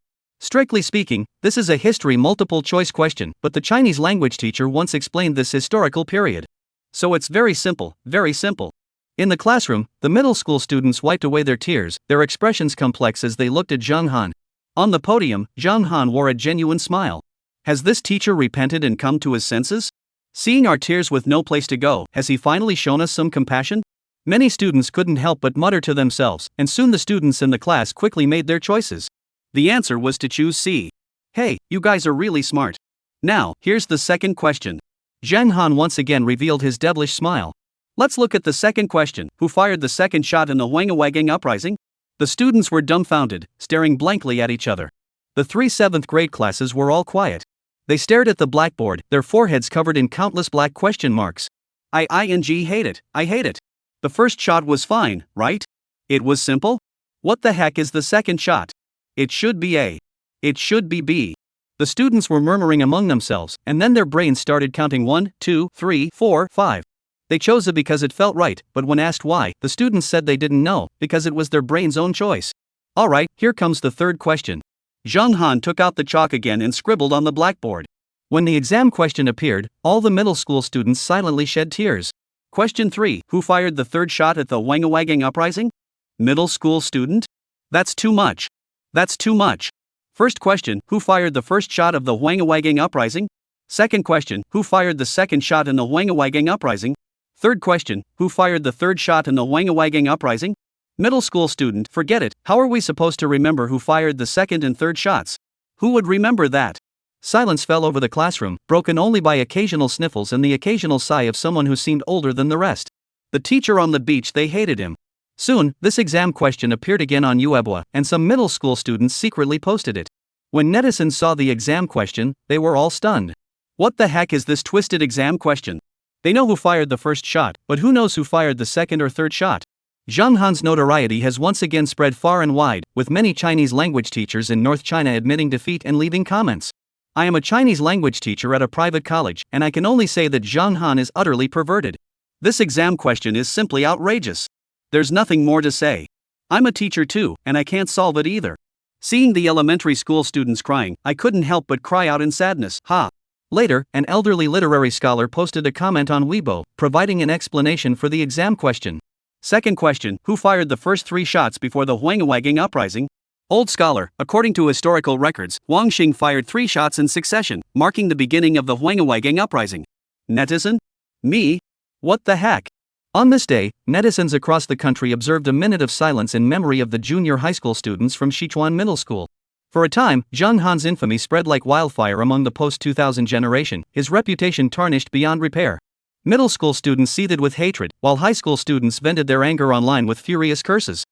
Strictly speaking, this is a history multiple choice question, but the Chinese language teacher once explained this historical period. So it's very simple, very simple. In the classroom, the middle school students wiped away their tears, their expressions complex as they looked at Zhang Han. On the podium, Zhang Han wore a genuine smile. Has this teacher repented and come to his senses? Seeing our tears with no place to go, has he finally shown us some compassion? Many students couldn't help but mutter to themselves, and soon the students in the class quickly made their choices. The answer was to choose C. Hey, you guys are really smart. Now, here's the second question. Zhang Han once again revealed his devilish smile. Let's look at the second question. Who fired the second shot in the Wangawagang uprising? The students were dumbfounded, staring blankly at each other. The 3 7th grade classes were all quiet. They stared at the blackboard, their foreheads covered in countless black question marks. I hate it, I hate it. The first shot was fine, right? It was simple? What the heck is the second shot? It should be A. It should be B. The students were murmuring among themselves, and then their brains started counting 1, 2, 3, 4, 5. They chose it because it felt right, but when asked why, the students said they didn't know, because it was their brain's own choice. Alright, here comes the third question. Zhang Han took out the chalk again and scribbled on the blackboard. When the exam question appeared, all the middle school students silently shed tears. Question 3. Who fired the third shot at the Wangawagang uprising? Middle school student? That's too much. That's too much. First question. Who fired the first shot of the Wangawagang uprising? Second question. Who fired the second shot in the Wangawagang uprising? Third question. Who fired the third shot in the Wangawagang uprising? Middle school student. Forget it. How are we supposed to remember who fired the second and third shots? Who would remember that? Silence fell over the classroom, broken only by occasional sniffles and the occasional sigh of someone who seemed older than the rest. The teacher on the beach, they hated him. Soon, this exam question appeared again on Weibo, and some middle school students secretly posted it. When netizens saw the exam question, they were all stunned. What the heck is this twisted exam question? They know who fired the first shot, but who knows who fired the second or third shot? Zhang Han's notoriety has once again spread far and wide, with many Chinese language teachers in North China admitting defeat and leaving comments. I am a Chinese language teacher at a private college, and I can only say that Zhang Han is utterly perverted. This exam question is simply outrageous. There's nothing more to say. I'm a teacher too, and I can't solve it either. Seeing the elementary school students crying, I couldn't help but cry out in sadness. Ha! Later, an elderly literary scholar posted a comment on Weibo, providing an explanation for the exam question. Second question. Who fired the first 3 shots before the Wangawagang uprising? Old scholar. According to historical records, Wang Xing fired 3 shots in succession, marking the beginning of the Wangawagang uprising. Netizen? Me? What the heck? On this day, netizens across the country observed a minute of silence in memory of the junior high school students from Sichuan Middle School. For a time, Zhang Han's infamy spread like wildfire among the post-2000 generation, his reputation tarnished beyond repair. Middle school students seethed with hatred, while high school students vented their anger online with furious curses.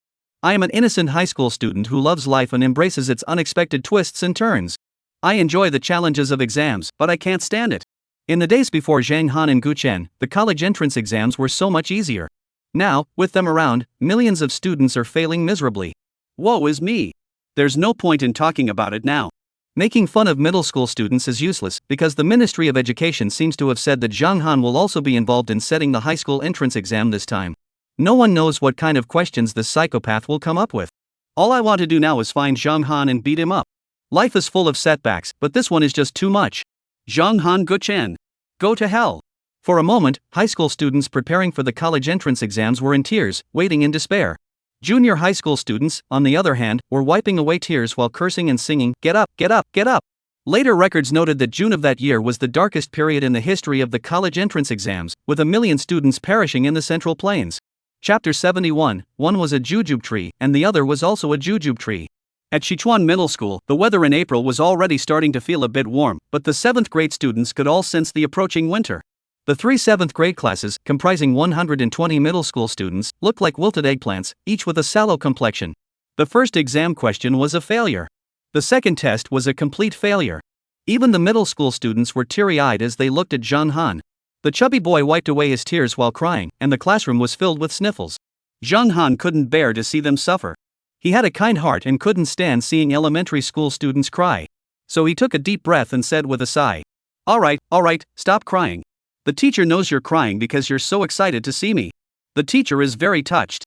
I am an innocent high school student who loves life and embraces its unexpected twists and turns. I enjoy the challenges of exams, but I can't stand it. In the days before Zhang Han and Gu Chen, the college entrance exams were so much easier. Now, with them around, millions of students are failing miserably. Woe is me. There's no point in talking about it now. Making fun of middle school students is useless, because the Ministry of Education seems to have said that Zhang Han will also be involved in setting the high school entrance exam this time. No one knows what kind of questions this psychopath will come up with. All I want to do now is find Zhang Han and beat him up. Life is full of setbacks, but this one is just too much. Zhang Han Gu Chen. Go to hell. For a moment, high school students preparing for the college entrance exams were in tears, waiting in despair. Junior high school students, on the other hand, were wiping away tears while cursing and singing, "Get up, get up, get up." Later records noted that June of that year was the darkest period in the history of the college entrance exams, with 1 million students perishing in the Central Plains. Chapter 71, one was a jujube tree, and the other was also a jujube tree. At Sichuan Middle School, the weather in April was already starting to feel a bit warm, but the 7th grade students could all sense the approaching winter. The 3 7th grade classes, comprising 120 middle school students, looked like wilted eggplants, each with a sallow complexion. The first exam question was a failure. The second test was a complete failure. Even the middle school students were teary-eyed as they looked at Zhang Han. The chubby boy wiped away his tears while crying, and the classroom was filled with sniffles. Zhang Han couldn't bear to see them suffer. He had a kind heart and couldn't stand seeing elementary school students cry. So he took a deep breath and said with a sigh, all right, stop crying. The teacher knows you're crying because you're so excited to see me. The teacher is very touched."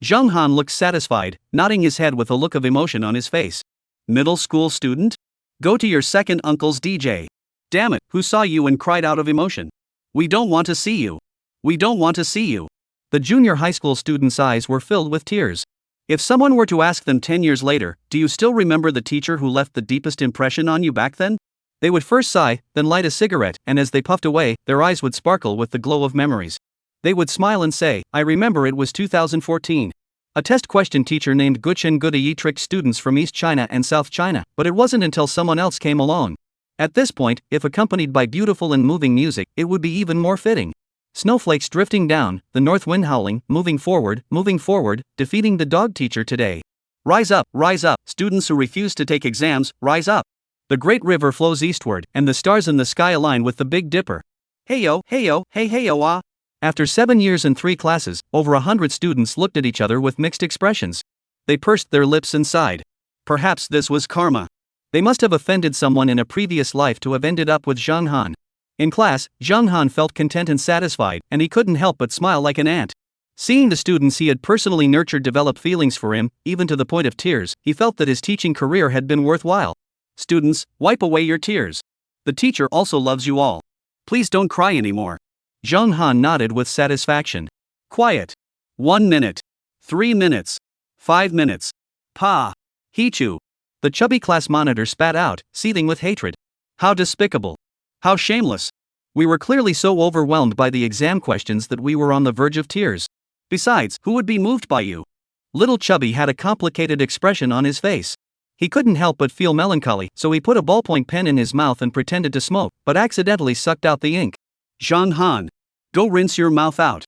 Zhang Han looked satisfied, nodding his head with a look of emotion on his face. Middle school student? Go to your second uncle's DJ. Damn it, who saw you and cried out of emotion? We don't want to see you. We don't want to see you. The junior high school student's eyes were filled with tears. If someone were to ask them 10 years later, do you still remember the teacher who left the deepest impression on you back then? They would first sigh, then light a cigarette, and as they puffed away, their eyes would sparkle with the glow of memories. They would smile and say, I remember it was 2014. A test question teacher named Guchen Gudayi tricked students from East China and South China, but it wasn't until someone else came along. At this point, if accompanied by beautiful and moving music, it would be even more fitting. Snowflakes drifting down, the north wind howling, moving forward, defeating the dog teacher today. Rise up, students who refuse to take exams, rise up. The great river flows eastward, and the stars in the sky align with the Big Dipper. Hey-yo, ah. After 7 years and 3 classes, over 100 students looked at each other with mixed expressions. They pursed their lips and sighed. Perhaps this was karma. They must have offended someone in a previous life to have ended up with Zhang Han. In class, Zhang Han felt content and satisfied, and he couldn't help but smile like an ant. Seeing the students he had personally nurtured develop feelings for him, even to the point of tears, he felt that his teaching career had been worthwhile. Students, wipe away your tears. The teacher also loves you all. Please don't cry anymore. Zhang Han nodded with satisfaction. Quiet. 1 minute. 3 minutes. 5 minutes. Pa. Hichu. The chubby class monitor spat out, seething with hatred. How despicable. How shameless. We were clearly so overwhelmed by the exam questions that we were on the verge of tears. Besides, who would be moved by you? Little Chubby had a complicated expression on his face. He couldn't help but feel melancholy, so he put a ballpoint pen in his mouth and pretended to smoke, but accidentally sucked out the ink. Zhang Han. Go rinse your mouth out.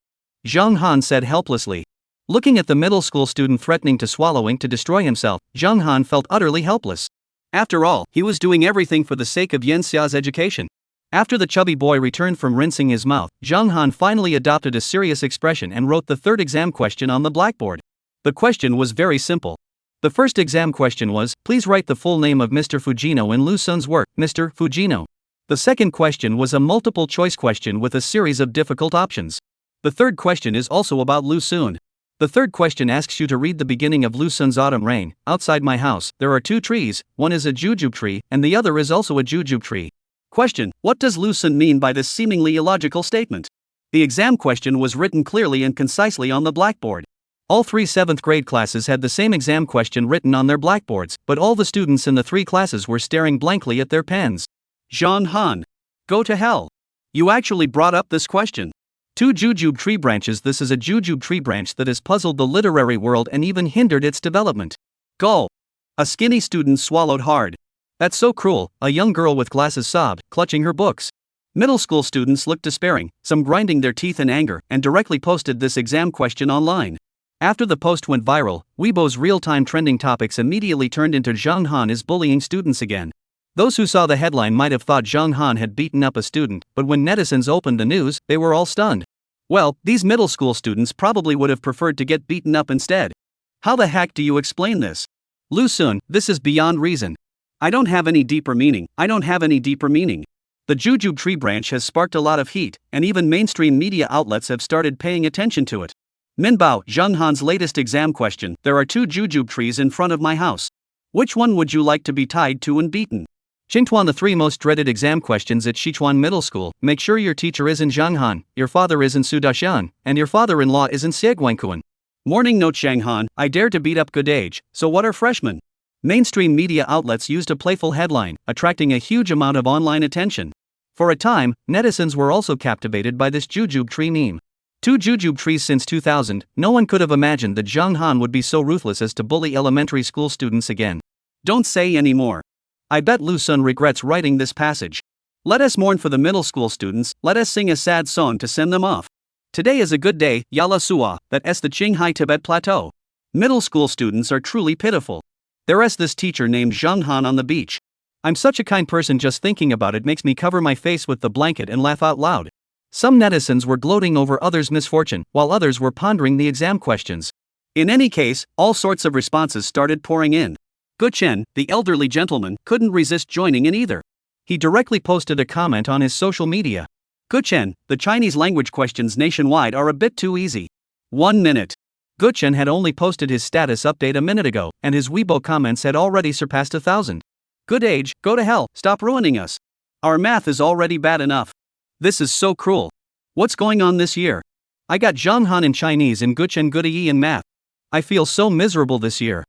Zhang Han said helplessly. Looking at the middle school student threatening to swallowing to destroy himself, Zhang Han felt utterly helpless. After all, he was doing everything for the sake of Yan Xia's education. After the chubby boy returned from rinsing his mouth, Zhang Han finally adopted a serious expression and wrote the third exam question on the blackboard. The question was very simple. The first exam question was, please write the full name of Mr. Fujino in Lu Sun's work, Mr. Fujino. The second question was a multiple choice question with a series of difficult options. The third question is also about Lu Sun. The third question asks you to read the beginning of Lu Sun's Autumn Rain. Outside my house, there are 2 trees, one is a jujube tree, and the other is also a jujube tree. Question, what does Lu Sun mean by this seemingly illogical statement? The exam question was written clearly and concisely on the blackboard. All 3 7th grade classes had the same exam question written on their blackboards, but all the students in the 3 classes were staring blankly at their pens. Zhang Han. Go to hell. You actually brought up this question. 2 jujube tree branches. This is a jujube tree branch that has puzzled the literary world and even hindered its development. Gulp. A skinny student swallowed hard. That's so cruel, a young girl with glasses sobbed, clutching her books. Middle school students looked despairing, some grinding their teeth in anger, and directly posted this exam question online. After the post went viral, Weibo's real-time trending topics immediately turned into Zhang Han is bullying students again. Those who saw the headline might have thought Zhang Han had beaten up a student, but when netizens opened the news, they were all stunned. Well, these middle school students probably would have preferred to get beaten up instead. How the heck do you explain this? Lu Sun, this is beyond reason. I don't have any deeper meaning. The jujube tree branch has sparked a lot of heat, and even mainstream media outlets have started paying attention to it. Minbao, Zhang Han's latest exam question, there are 2 jujube trees in front of my house. Which one would you like to be tied to and beaten? Xingtuan, the 3 most dreaded exam questions at Sichuan Middle School. Make sure your teacher is in Zhanghan, your father is in Sudashan, and your father-in-law is in Xieguankuan. Morning note, Shanghan, I dare to beat up good age, so what are freshmen? Mainstream media outlets used a playful headline, attracting a huge amount of online attention. For a time, netizens were also captivated by this jujube tree meme. 2 jujube trees since 2000, no one could have imagined that Zhang Han would be so ruthless as to bully elementary school students again. Don't say any more. I bet Lu Sun regrets writing this passage. Let us mourn for the middle school students, let us sing a sad song to send them off. Today is a good day, Yala Sua, that s the Qinghai Tibet Plateau. Middle school students are truly pitiful. There's this teacher named Zhang Han on the beach. I'm such a kind person, just thinking about it makes me cover my face with the blanket and laugh out loud. Some netizens were gloating over others' misfortune, while others were pondering the exam questions. In any case, all sorts of responses started pouring in. Guchen, the elderly gentleman, couldn't resist joining in either. He directly posted a comment on his social media. Guchen, the Chinese language questions nationwide are a bit too easy. 1 minute. Guchen had only posted his status update a minute ago, and his Weibo comments had already surpassed 1,000. Good age, go to hell, stop ruining us. Our math is already bad enough. This is so cruel. What's going on this year? I got Zhanghan in Chinese and Guchen Goodyi in math. I feel so miserable this year.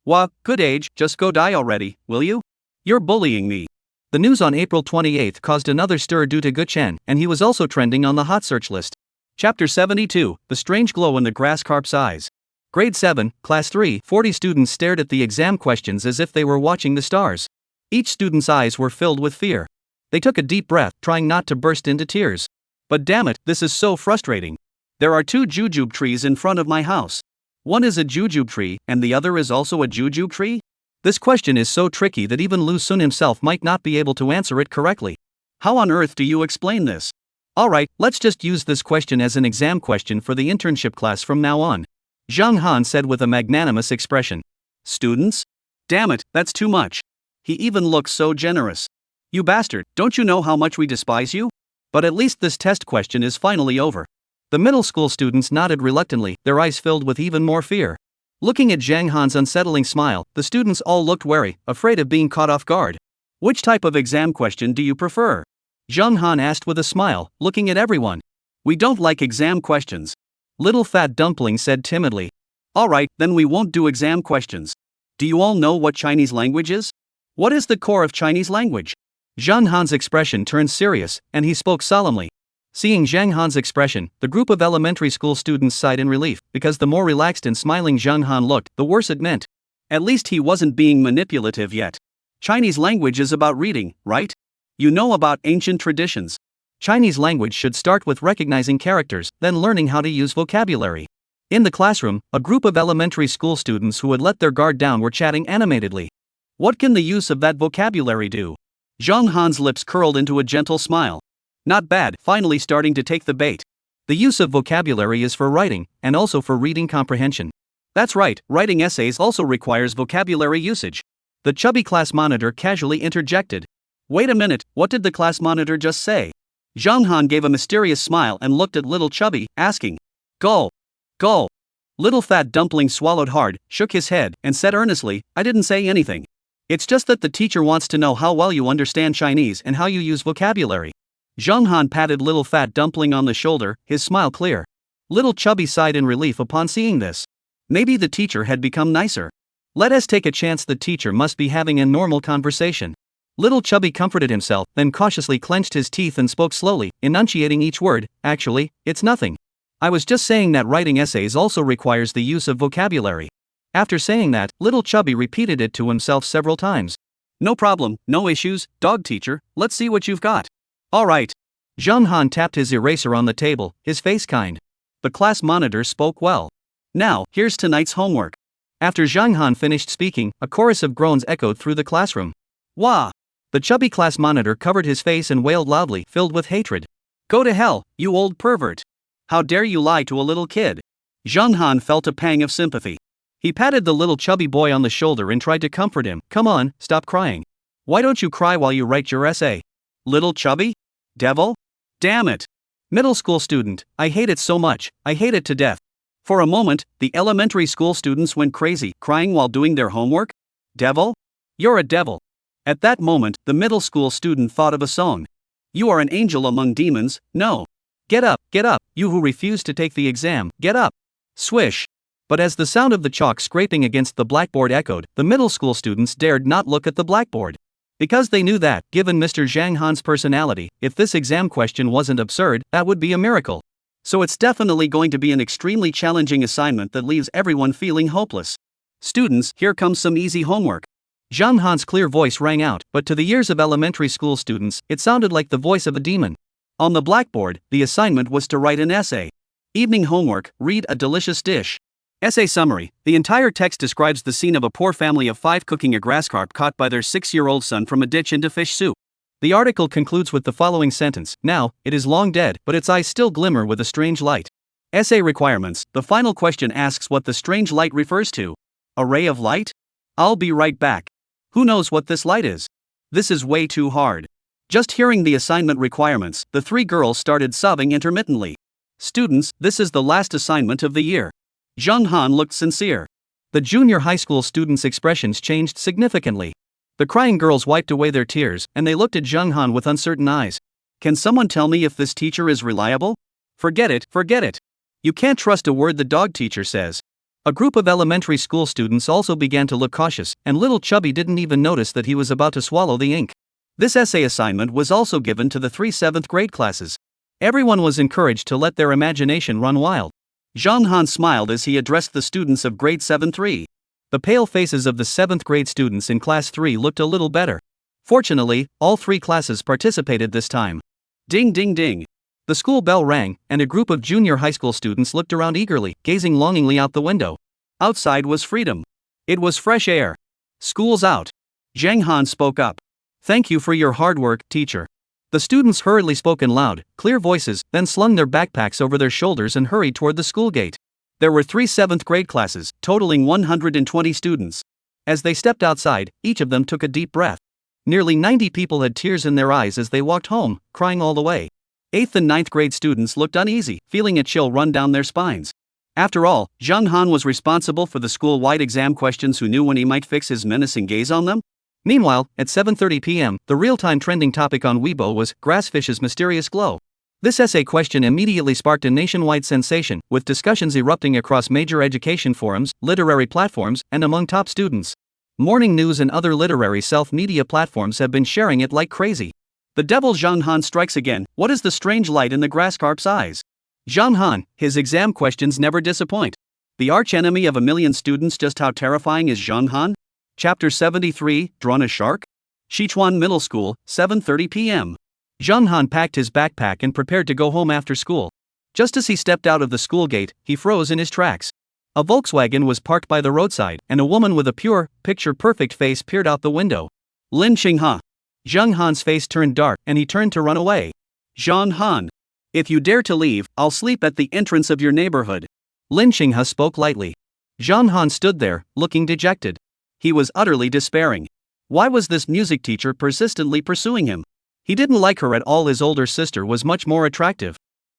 Wah, good age, just go die already, will you? You're bullying me. The news on April 28 caused another stir due to Guchen, and he was also trending on the hot search list. Chapter 72, The Strange Glow in the Grass Carp's Eyes. Grade 7, Class 3, 40 students stared at the exam questions as if they were watching the stars. Each student's eyes were filled with fear. They took a deep breath, trying not to burst into tears. But damn it, this is so frustrating. There are 2 jujube trees in front of my house. One is a jujube tree, and the other is also a jujube tree? This question is so tricky that even Lu Sun himself might not be able to answer it correctly. How on earth do you explain this? Alright, let's just use this question as an exam question for the internship class from now on. Zhang Han said with a magnanimous expression. Students? Damn it, that's too much. He even looks so generous. You bastard, don't you know how much we despise you? But at least this test question is finally over. The middle school students nodded reluctantly, their eyes filled with even more fear. Looking at Zhang Han's unsettling smile, the students all looked wary, afraid of being caught off guard. Which type of exam question do you prefer? Zhang Han asked with a smile, looking at everyone. We don't like exam questions. Little Fat Dumpling said timidly. Alright, then we won't do exam questions. Do you all know what Chinese language is? What is the core of Chinese language? Zhang Han's expression turned serious, and he spoke solemnly. Seeing Zhang Han's expression, the group of elementary school students sighed in relief, because the more relaxed and smiling Zhang Han looked, the worse it meant. At least he wasn't being manipulative yet. Chinese language is about reading, right? You know about ancient traditions. Chinese language should start with recognizing characters, then learning how to use vocabulary. In the classroom, a group of elementary school students who had let their guard down were chatting animatedly. What can the use of that vocabulary do? Zhang Han's lips curled into a gentle smile. Not bad, finally starting to take the bait. The use of vocabulary is for writing, and also for reading comprehension. That's right, writing essays also requires vocabulary usage. The chubby class monitor casually interjected. Wait a minute, what did the class monitor just say? Zhang Han gave a mysterious smile and looked at Little Chubby, asking. Go. Go. Little Fat Dumpling swallowed hard, shook his head, and said earnestly, I didn't say anything. It's just that the teacher wants to know how well you understand Chinese and how you use vocabulary. Zhang Han patted Little Fat Dumpling on the shoulder, his smile clear. Little Chubby sighed in relief upon seeing this. Maybe the teacher had become nicer. Let us take a chance the teacher must be having a normal conversation. Little Chubby comforted himself, then cautiously clenched his teeth and spoke slowly, enunciating each word. Actually, it's nothing. I was just saying that writing essays also requires the use of vocabulary. After saying that, Little Chubby repeated it to himself several times. No problem, no issues, dog teacher, let's see what you've got. Alright. Zhang Han tapped his eraser on the table, his face kind. The class monitor spoke well. Now, here's tonight's homework. After Zhang Han finished speaking, a chorus of groans echoed through the classroom. Wah! The chubby class monitor covered his face and wailed loudly, filled with hatred. Go to hell, you old pervert. How dare you lie to a little kid? Zhang Han felt a pang of sympathy. He patted the little chubby boy on the shoulder and tried to comfort him. Come on, stop crying. Why don't you cry while you write your essay? Little chubby? Devil? Damn it. Middle school student, I hate it so much, I hate it to death. For a moment, the elementary school students went crazy, crying while doing their homework. Devil? You're a devil. At that moment, the middle school student thought of a song. You are an angel among demons, no. Get up, you who refuse to take the exam, get up. Swish. But as the sound of the chalk scraping against the blackboard echoed, the middle school students dared not look at the blackboard. Because they knew that, given Mr. Zhang Han's personality, if this exam question wasn't absurd, that would be a miracle. So it's definitely going to be an extremely challenging assignment that leaves everyone feeling hopeless. Students, here comes some easy homework. Zhang Han's clear voice rang out, but to the ears of elementary school students, it sounded like the voice of a demon. On the blackboard, the assignment was to write an essay. Evening homework, read a delicious dish. Essay summary. The entire text describes the scene of a poor family of 5 cooking a grass carp caught by their 6-year-old son from a ditch into fish soup. The article concludes with the following sentence. Now, it is long dead, but its eyes still glimmer with a strange light. Essay requirements. The final question asks what the strange light refers to. A ray of light? I'll be right back. Who knows what this light is? This is way too hard. Just hearing the assignment requirements, the 3 girls started sobbing intermittently. Students, this is the last assignment of the year. Zhang Han looked sincere. The junior high school students' expressions changed significantly. The crying girls wiped away their tears, and they looked at Zhang Han with uncertain eyes. Can someone tell me if this teacher is reliable? Forget it, forget it. You can't trust a word the dog teacher says. A group of elementary school students also began to look cautious, and little Chubby didn't even notice that he was about to swallow the ink. This essay assignment was also given to the 3 7th grade classes. Everyone was encouraged to let their imagination run wild. Zhang Han smiled as he addressed the students of grade 7-3. The pale faces of the 7th grade students in class 3 looked a little better. Fortunately, all 3 classes participated this time. Ding ding ding. The school bell rang, and a group of junior high school students looked around eagerly, gazing longingly out the window. Outside was freedom. It was fresh air. School's out. Zhang Han spoke up. Thank you for your hard work, teacher. The students hurriedly spoke in loud, clear voices, then slung their backpacks over their shoulders and hurried toward the school gate. There were 3 7th grade classes, totaling 120 students. As they stepped outside, each of them took a deep breath. Nearly 90 people had tears in their eyes as they walked home, crying all the way. 8th and 9th grade students looked uneasy, feeling a chill run down their spines. After all, Zhang Han was responsible for the school-wide exam questions. Who knew when he might fix his menacing gaze on them? Meanwhile, at 7:30 p.m., the real-time trending topic on Weibo was Grassfish's mysterious glow. This essay question immediately sparked a nationwide sensation, with discussions erupting across major education forums, literary platforms, and among top students. Morning news and other literary self-media platforms have been sharing it like crazy. The devil Zhang Han strikes again. What is the strange light in the grasscarp's eyes? Zhang Han, his exam questions never disappoint. The archenemy of a million students. Just how terrifying is Zhang Han? Chapter 73, Drawn a Shark? Sichuan Middle School, 7:30 p.m. Zhang Han packed his backpack and prepared to go home after school. Just as he stepped out of the school gate, he froze in his tracks. A Volkswagen was parked by the roadside, and a woman with a pure, picture-perfect face peered out the window. Lin Qinghe. Zhang Han's face turned dark, and he turned to run away. Zhang Han. If you dare to leave, I'll sleep at the entrance of your neighborhood. Lin Qinghe spoke lightly. Zhang Han stood there, looking dejected. He was utterly despairing. Why was this music teacher persistently pursuing him? He didn't like her at all. His older sister was much more attractive.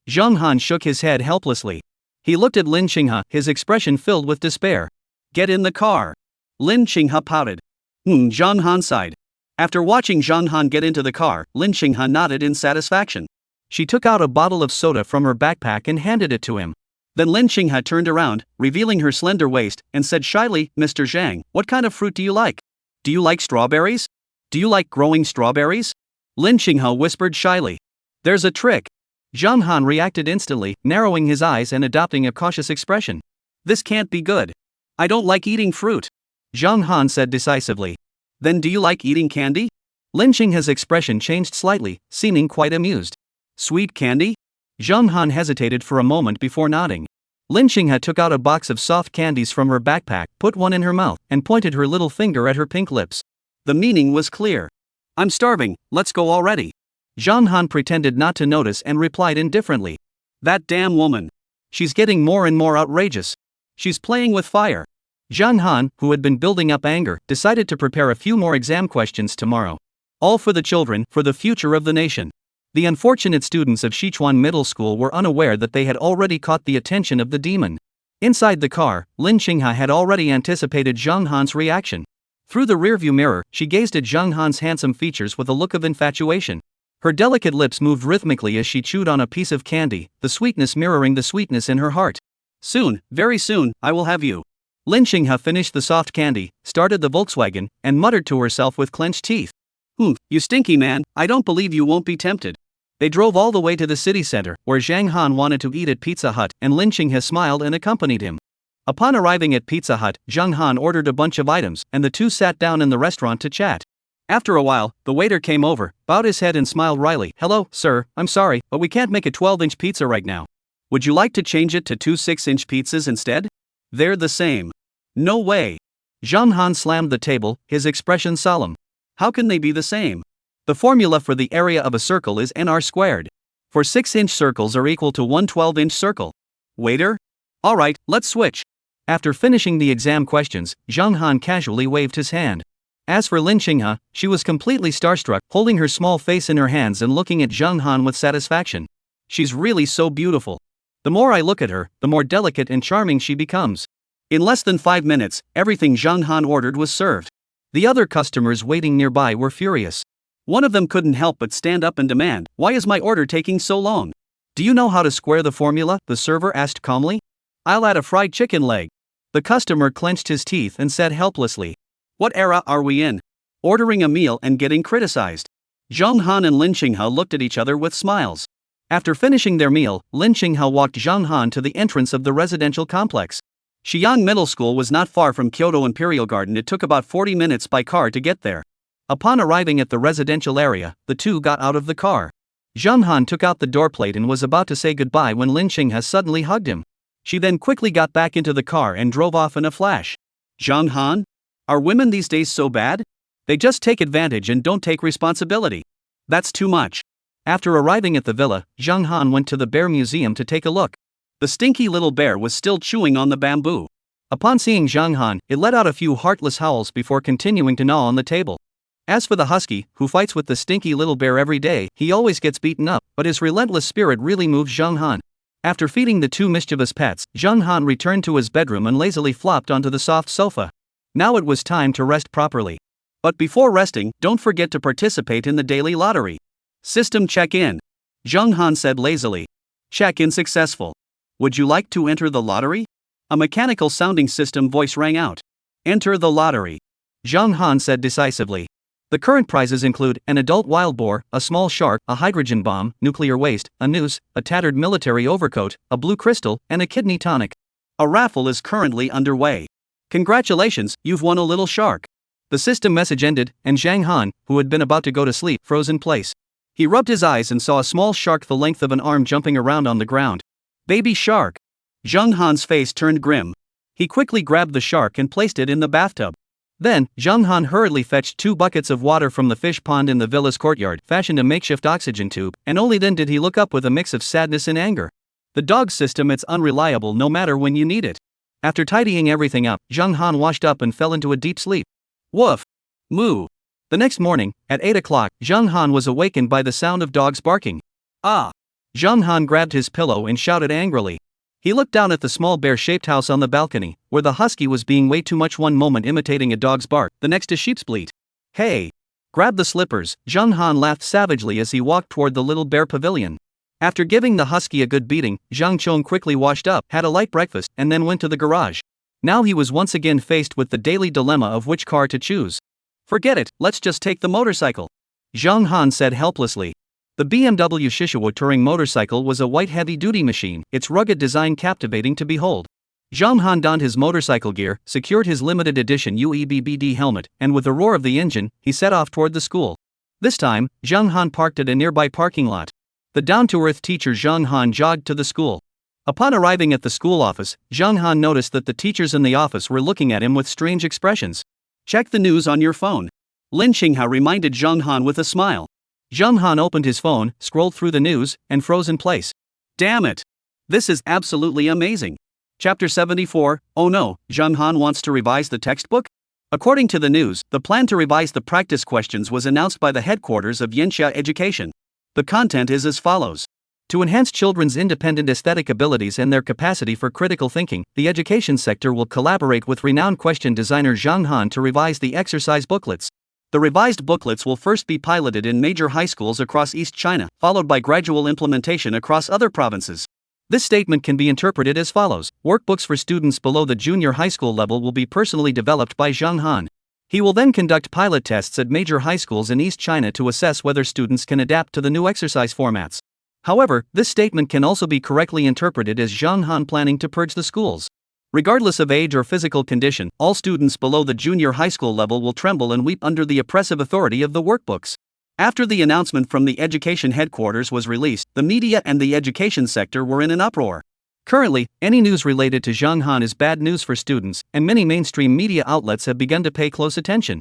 Zhang Han shook his head helplessly. He looked at Lin Qinghe, his expression filled with despair. Get in the car. Lin Qinghe pouted. Zhang Han sighed. After watching Zhang Han get into the car, Lin Qinghe nodded in satisfaction. She took out a bottle of soda from her backpack and handed it to him. Then Lin Qinghe turned around, revealing her slender waist, and said shyly, Mr. Zhang, what kind of fruit do you like? Do you like strawberries? Do you like growing strawberries? Lin Qinghe whispered shyly. There's a trick. Zhang Han reacted instantly, narrowing his eyes and adopting a cautious expression. This can't be good. I don't like eating fruit. Zhang Han said decisively. Then do you like eating candy? Lin Qinghe's expression changed slightly, seeming quite amused. Sweet candy? Zhang Han hesitated for a moment before nodding. Lin Qinghe took out a box of soft candies from her backpack, put one in her mouth, and pointed her little finger at her pink lips. The meaning was clear. I'm starving, let's go already. Zhang Han pretended not to notice and replied indifferently. That damn woman. She's getting more and more outrageous. She's playing with fire. Zhang Han, who had been building up anger, decided to prepare a few more exam questions tomorrow. All for the children, for the future of the nation. The unfortunate students of Sichuan Middle School were unaware that they had already caught the attention of the demon. Inside the car, Lin Qinghe had already anticipated Zhang Han's reaction. Through the rearview mirror, she gazed at Zhang Han's handsome features with a look of infatuation. Her delicate lips moved rhythmically as she chewed on a piece of candy, the sweetness mirroring the sweetness in her heart. Soon, very soon, I will have you. Lin Qinghe finished the soft candy, started the Volkswagen, and muttered to herself with clenched teeth. You stinky man, I don't believe you won't be tempted. They drove all the way to the city center, where Zhang Han wanted to eat at Pizza Hut, and Lin Qinghe smiled and accompanied him. Upon arriving at Pizza Hut, Zhang Han ordered a bunch of items, and the two sat down in the restaurant to chat. After a while, the waiter came over, bowed his head and smiled wryly. Hello, sir, I'm sorry, but we can't make a 12-inch pizza right now. Would you like to change it to 2 6-inch pizzas instead? They're the same. No way. Zhang Han slammed the table, his expression solemn. How can they be the same? The formula for the area of a circle is nr squared. 4 6-inch circles are equal to 1 12-inch circle. Waiter? Alright, let's switch. After finishing the exam questions, Zhang Han casually waved his hand. As for Lin Qinghe, she was completely starstruck, holding her small face in her hands and looking at Zhang Han with satisfaction. She's really so beautiful. The more I look at her, the more delicate and charming she becomes. In less than 5 minutes, everything Zhang Han ordered was served. The other customers waiting nearby were furious. One of them couldn't help but stand up and demand, "Why is my order taking so long?" "Do you know how to square the formula?" the server asked calmly. "I'll add a fried chicken leg." The customer clenched his teeth and said helplessly, "What era are we in? Ordering a meal and getting criticized." Zhang Han and Lin Qinghao looked at each other with smiles. After finishing their meal, Lin Qinghao walked Zhang Han to the entrance of the residential complex. Xi'an Middle School was not far from Kyoto Imperial Garden. It took about 40 minutes by car to get there. Upon arriving at the residential area, the two got out of the car. Zhang Han took out the door plate and was about to say goodbye when Lin Qinghao suddenly hugged him. She then quickly got back into the car and drove off in a flash. "Zhang Han? Are women these days so bad? They just take advantage and don't take responsibility. That's too much." After arriving at the villa, Zhang Han went to the bear museum to take a look. The stinky little bear was still chewing on the bamboo. Upon seeing Zhang Han, it let out a few heartless howls before continuing to gnaw on the table. As for the husky, who fights with the stinky little bear every day, he always gets beaten up, but his relentless spirit really moves Zhang Han. After feeding the two mischievous pets, Zhang Han returned to his bedroom and lazily flopped onto the soft sofa. Now it was time to rest properly. But before resting, don't forget to participate in the daily lottery. System check-in. Zhang Han said lazily. "Check-in successful. Would you like to enter the lottery?" A mechanical sounding system voice rang out. "Enter the lottery." Zhang Han said decisively. The current prizes include an adult wild boar, a small shark, a hydrogen bomb, nuclear waste, a noose, a tattered military overcoat, a blue crystal, and a kidney tonic. A raffle is currently underway. "Congratulations, you've won a little shark." The system message ended, and Zhang Han, who had been about to go to sleep, froze in place. He rubbed his eyes and saw a small shark the length of an arm jumping around on the ground. "Baby shark." Zhang Han's face turned grim. He quickly grabbed the shark and placed it in the bathtub. Then, Zhang Han hurriedly fetched 2 buckets of water from the fish pond in the villa's courtyard, fashioned a makeshift oxygen tube, and only then did he look up with a mix of sadness and anger. The dog system, it's unreliable no matter when you need it. After tidying everything up, Zhang Han washed up and fell into a deep sleep. Woof! Moo! The next morning, at 8 o'clock, Zhang Han was awakened by the sound of dogs barking. "Ah!" Zhang Han grabbed his pillow and shouted angrily. He looked down at the small bear-shaped house on the balcony, where the husky was being way too much, one moment imitating a dog's bark, the next a sheep's bleat. "Hey! Grab the slippers," Zhang Han laughed savagely as he walked toward the little bear pavilion. After giving the husky a good beating, Zhang Chong quickly washed up, had a light breakfast, and then went to the garage. Now he was once again faced with the daily dilemma of which car to choose. "Forget it, let's just take the motorcycle," Zhang Han said helplessly. The BMW Shishiwo touring motorcycle was a white heavy-duty machine, its rugged design captivating to behold. Zhang Han donned his motorcycle gear, secured his limited edition UEBBD helmet, and with the roar of the engine, he set off toward the school. This time, Zhang Han parked at a nearby parking lot. The down-to-earth teacher Zhang Han jogged to the school. Upon arriving at the school office, Zhang Han noticed that the teachers in the office were looking at him with strange expressions. "Check the news on your phone," Lin Qinghao reminded Zhang Han with a smile. Zhang Han opened his phone, scrolled through the news, and froze in place. "Damn it! This is absolutely amazing." Chapter 74, Oh no, Zhang Han wants to revise the textbook? According to the news, the plan to revise the practice questions was announced by the headquarters of Yanxia Education. The content is as follows. To enhance children's independent aesthetic abilities and their capacity for critical thinking, the education sector will collaborate with renowned question designer Zhang Han to revise the exercise booklets. The revised booklets will first be piloted in major high schools across East China, followed by gradual implementation across other provinces. This statement can be interpreted as follows. Workbooks for students below the junior high school level will be personally developed by Zhang Han. He will then conduct pilot tests at major high schools in East China to assess whether students can adapt to the new exercise formats. However, this statement can also be correctly interpreted as Zhang Han planning to purge the schools. Regardless of age or physical condition, all students below the junior high school level will tremble and weep under the oppressive authority of the workbooks. After the announcement from the education headquarters was released, the media and the education sector were in an uproar. Currently, any news related to Zhang Han is bad news for students, and many mainstream media outlets have begun to pay close attention.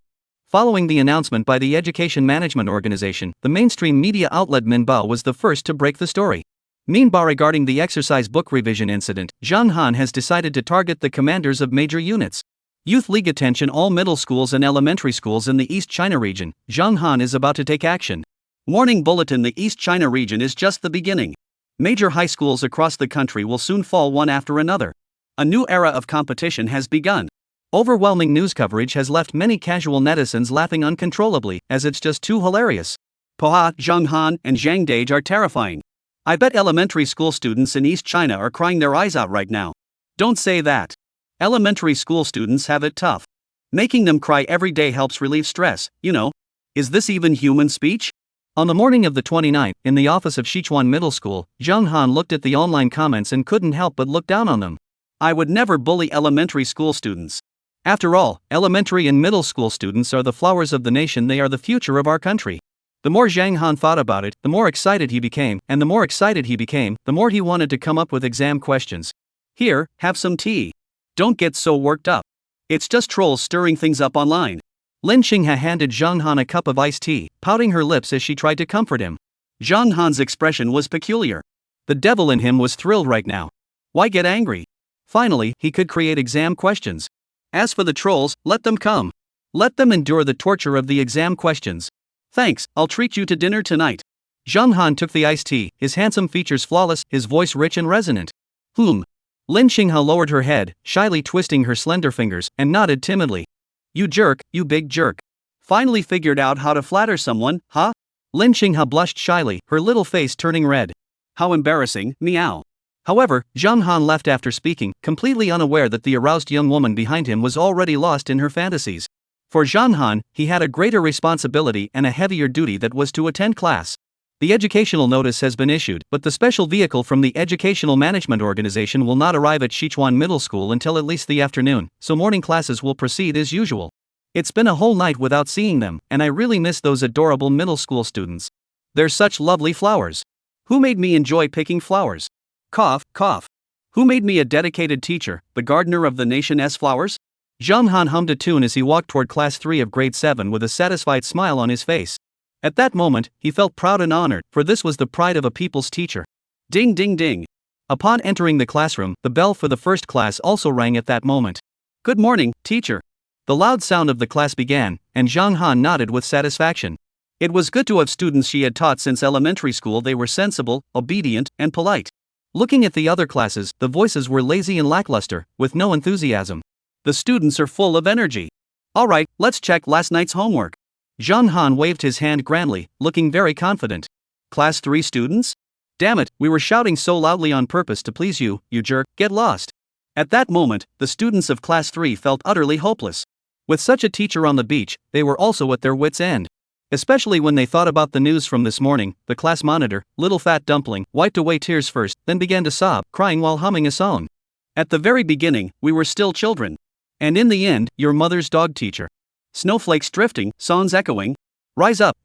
Following the announcement by the Education Management Organization, the mainstream media outlet Manhwa was the first to break the story. Meanwhile, regarding the exercise book revision incident, Zhang Han has decided to target the commanders of major units. Youth League attention all middle schools and elementary schools in the East China region. Zhang Han is about to take action. Warning bulletin: the East China region is just the beginning. Major high schools across the country will soon fall one after another. A new era of competition has begun. Overwhelming news coverage has left many casual netizens laughing uncontrollably, as it's just too hilarious. Poha, Zhenghan, and Zhangdage are terrifying. I bet elementary school students in East China are crying their eyes out right now. Don't say that. Elementary school students have it tough. Making them cry every day helps relieve stress, you know. Is this even human speech? On the morning of the 29th, in the office of Sichuan Middle School, Zhenghan looked at the online comments and couldn't help but look down on them. I would never bully elementary school students. After all, elementary and middle school students are the flowers of the nation. They are the future of our country. The more Zhang Han thought about it, the more excited he became, and the more excited he became, the more he wanted to come up with exam questions. Here, have some tea. Don't get so worked up. It's just trolls stirring things up online. Lin Xinghe handed Zhang Han a cup of iced tea, pouting her lips as she tried to comfort him. Zhang Han's expression was peculiar. The devil in him was thrilled right now. Why get angry? Finally, he could create exam questions. As for the trolls, let them come. Let them endure the torture of the exam questions. Thanks, I'll treat you to dinner tonight. Zhang Han took the iced tea, his handsome features flawless, his voice rich and resonant. Lin Xinghe lowered her head, shyly twisting her slender fingers, and nodded timidly. You jerk, you big jerk. Finally figured out how to flatter someone, huh? Lin Xinghe blushed shyly, her little face turning red. How embarrassing, meow. However, Zhang Han left after speaking, completely unaware that the aroused young woman behind him was already lost in her fantasies. For Zhang Han, he had a greater responsibility and a heavier duty, that was to attend class. The educational notice has been issued, but the special vehicle from the Educational Management Organization will not arrive at Sichuan Middle School until at least the afternoon, so morning classes will proceed as usual. It's been a whole night without seeing them, and I really miss those adorable middle school students. They're such lovely flowers. Who made me enjoy picking flowers? Cough, cough. Who made me a dedicated teacher, the gardener of the nation's flowers? Zhang Han hummed a tune as he walked toward class 3 of grade 7 with a satisfied smile on his face. At that moment, he felt proud and honored, for this was the pride of a people's teacher. Ding ding ding. Upon entering the classroom, the bell for the first class also rang at that moment. Good morning, teacher. The loud sound of the class began, and Zhang Han nodded with satisfaction. It was good to have students she had taught since elementary school. They were sensible, obedient, and polite. Looking at the other classes, the voices were lazy and lackluster, with no enthusiasm. The students are full of energy. Alright, let's check last night's homework. Zhang Han waved his hand grandly, looking very confident. Class 3 students? Damn it, we were shouting so loudly on purpose to please you, you jerk, get lost. At that moment, the students of class 3 felt utterly hopeless. With such a teacher on the beach, they were also at their wits' end. Especially when they thought about the news from this morning. The class monitor, little fat dumpling, wiped away tears first, then began to sob, crying while humming a song. At the very beginning, we were still children. And in the end, your mother's dog teacher. Snowflakes drifting, songs echoing. Rise up,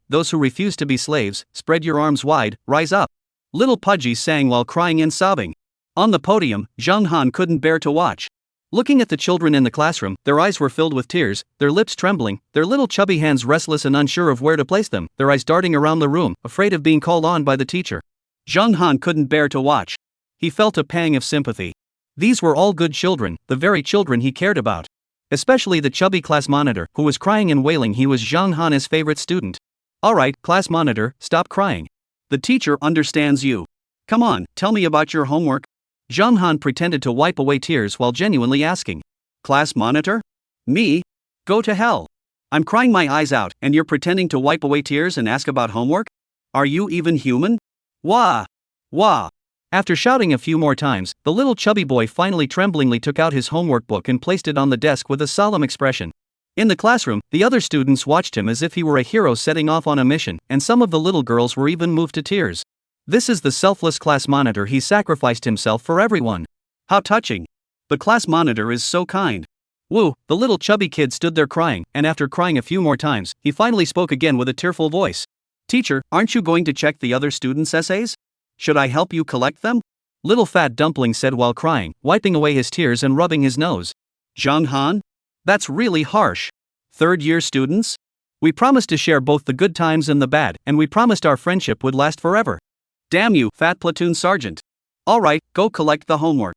those who refuse to be slaves, spread your arms wide, rise up. Little Pudgy sang while crying and sobbing. On the podium, Zhang Han couldn't bear to watch. Looking at the children in the classroom, their eyes were filled with tears, their lips trembling, their little chubby hands restless and unsure of where to place them, their eyes darting around the room, afraid of being called on by the teacher. Zhang Han couldn't bear to watch. He felt a pang of sympathy. These were all good children, the very children he cared about. Especially the chubby class monitor, who was crying and wailing. He was Zhang Han's favorite student. Alright, class monitor, stop crying. The teacher understands you. Come on, tell me about your homework. Zhang Han pretended to wipe away tears while genuinely asking. Class monitor? Me? Go to hell. I'm crying my eyes out, and you're pretending to wipe away tears and ask about homework? Are you even human? Wah! Wah! After shouting a few more times, the little chubby boy finally tremblingly took out his homework book and placed it on the desk with a solemn expression. In the classroom, the other students watched him as if he were a hero setting off on a mission, and some of the little girls were even moved to tears. This is the selfless class monitor. He sacrificed himself for everyone. How touching. The class monitor is so kind. Woo, the little chubby kid stood there crying, and after crying a few more times, he finally spoke again with a tearful voice. Teacher, aren't you going to check the other students' essays? Should I help you collect them? Little fat dumpling said while crying, wiping away his tears and rubbing his nose. Zhang Han? That's really harsh. Third-year students? We promised to share both the good times and the bad, and we promised our friendship would last forever. Damn you, fat platoon sergeant. Alright, go collect the homework.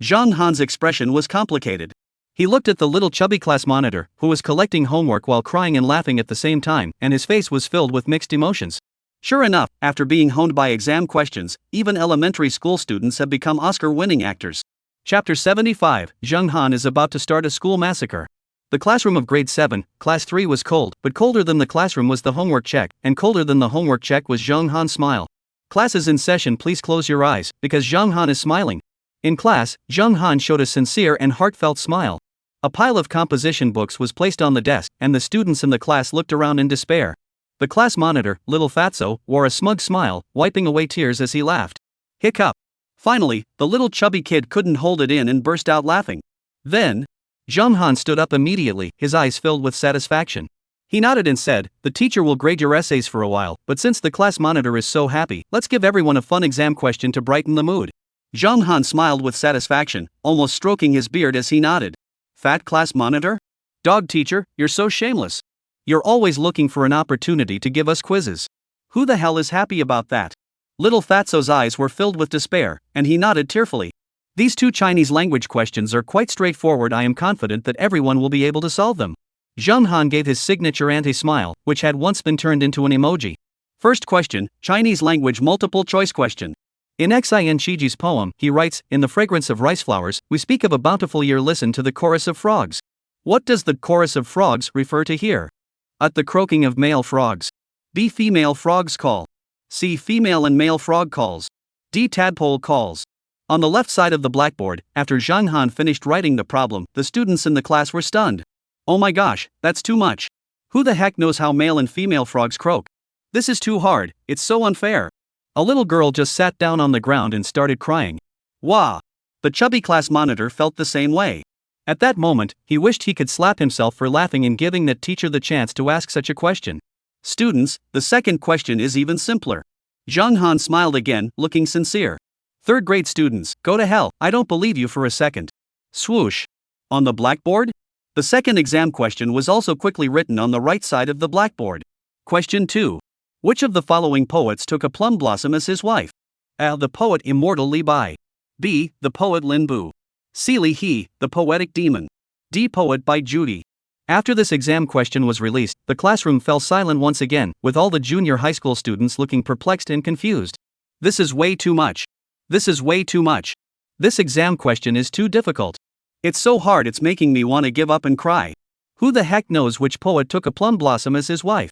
Zhang Han's expression was complicated. He looked at the little chubby class monitor, who was collecting homework while crying and laughing at the same time, and his face was filled with mixed emotions. Sure enough, after being honed by exam questions, even elementary school students have become Oscar-winning actors. Chapter 75, Zheng Han is about to start a school massacre. The classroom of grade 7, class 3 was cold, but colder than the classroom was the homework check, and colder than the homework check was Zheng Han's smile. Class is in session, please close your eyes, because Zheng Han is smiling. In class, Zheng Han showed a sincere and heartfelt smile. A pile of composition books was placed on the desk, and the students in the class looked around in despair. The class monitor, Little Fatso, wore a smug smile, wiping away tears as he laughed. Hiccup. Finally, the little chubby kid couldn't hold it in and burst out laughing. Then, Zheng Han stood up immediately, his eyes filled with satisfaction. He nodded and said, "The teacher will grade your essays for a while, but since the class monitor is so happy, let's give everyone a fun exam question to brighten the mood." Zheng Han smiled with satisfaction, almost stroking his beard as he nodded. Fat class monitor? Dog teacher, you're so shameless. You're always looking for an opportunity to give us quizzes. Who the hell is happy about that? Little Fatso's eyes were filled with despair, and he nodded tearfully. These 2 Chinese language questions are quite straightforward. I am confident that everyone will be able to solve them. Zheng Han gave his signature anti-smile, which had once been turned into an emoji. First question, Chinese language multiple choice question. In Xin Shiji's poem, he writes, "In the fragrance of rice flowers, we speak of a bountiful year. Listen to the chorus of frogs." What does the chorus of frogs refer to here? At the croaking of male frogs. B. Female frogs call. C. Female and male frog calls. D. Tadpole calls. On the left side of the blackboard, after Zheng Han finished writing the problem, the students in the class were stunned. Oh my gosh, that's too much. Who the heck knows how male and female frogs croak? This is too hard, it's so unfair. A little girl just sat down on the ground and started crying. Wah! The chubby class monitor felt the same way. At that moment, he wished he could slap himself for laughing and giving that teacher the chance to ask such a question. Students, the second question is even simpler. Zheng Han smiled again, looking sincere. Third grade students, go to hell, I don't believe you for a second. Swoosh. On the blackboard? The second exam question was also quickly written on the right side of the blackboard. Question 2. Which of the following poets took a plum blossom as his wife? A. The poet immortal Li Bai. B. The poet Lin Bu. C. Li He, the poetic demon. D. Poet by Judy. After this exam question was released, the classroom fell silent once again, with all the junior high school students looking perplexed and confused. This is way too much. This is way too much. This exam question is too difficult. It's so hard it's making me want to give up and cry. Who the heck knows which poet took a plum blossom as his wife?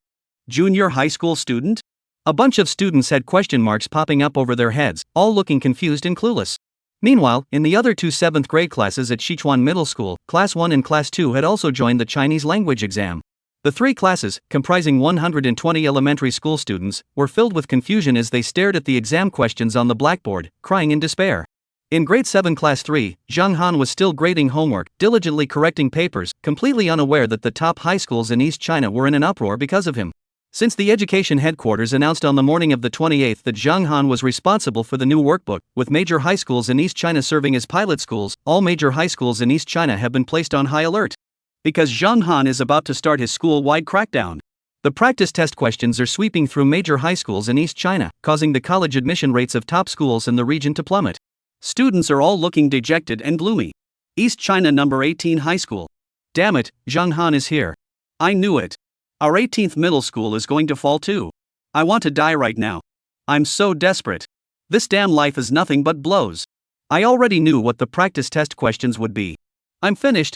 Junior high school student? A bunch of students had question marks popping up over their heads, all looking confused and clueless. Meanwhile, in the other 2 7th grade classes at Sichuan Middle School, Class 1 and Class 2 had also joined the Chinese language exam. The 3 classes, comprising 120 elementary school students, were filled with confusion as they stared at the exam questions on the blackboard, crying in despair. In grade 7 Class 3, Zheng Han was still grading homework, diligently correcting papers, completely unaware that the top high schools in East China were in an uproar because of him. Since the education headquarters announced on the morning of the 28th that Zheng Han was responsible for the new workbook, with major high schools in East China serving as pilot schools, all major high schools in East China have been placed on high alert. Because Zheng Han is about to start his school-wide crackdown. The practice test questions are sweeping through major high schools in East China, causing the college admission rates of top schools in the region to plummet. Students are all looking dejected and gloomy. East China number 18 high school. Damn it, Zheng Han is here. I knew it. Our 18th middle school is going to fall too. I want to die right now. I'm so desperate. This damn life is nothing but blows. I already knew what the practice test questions would be. I'm finished.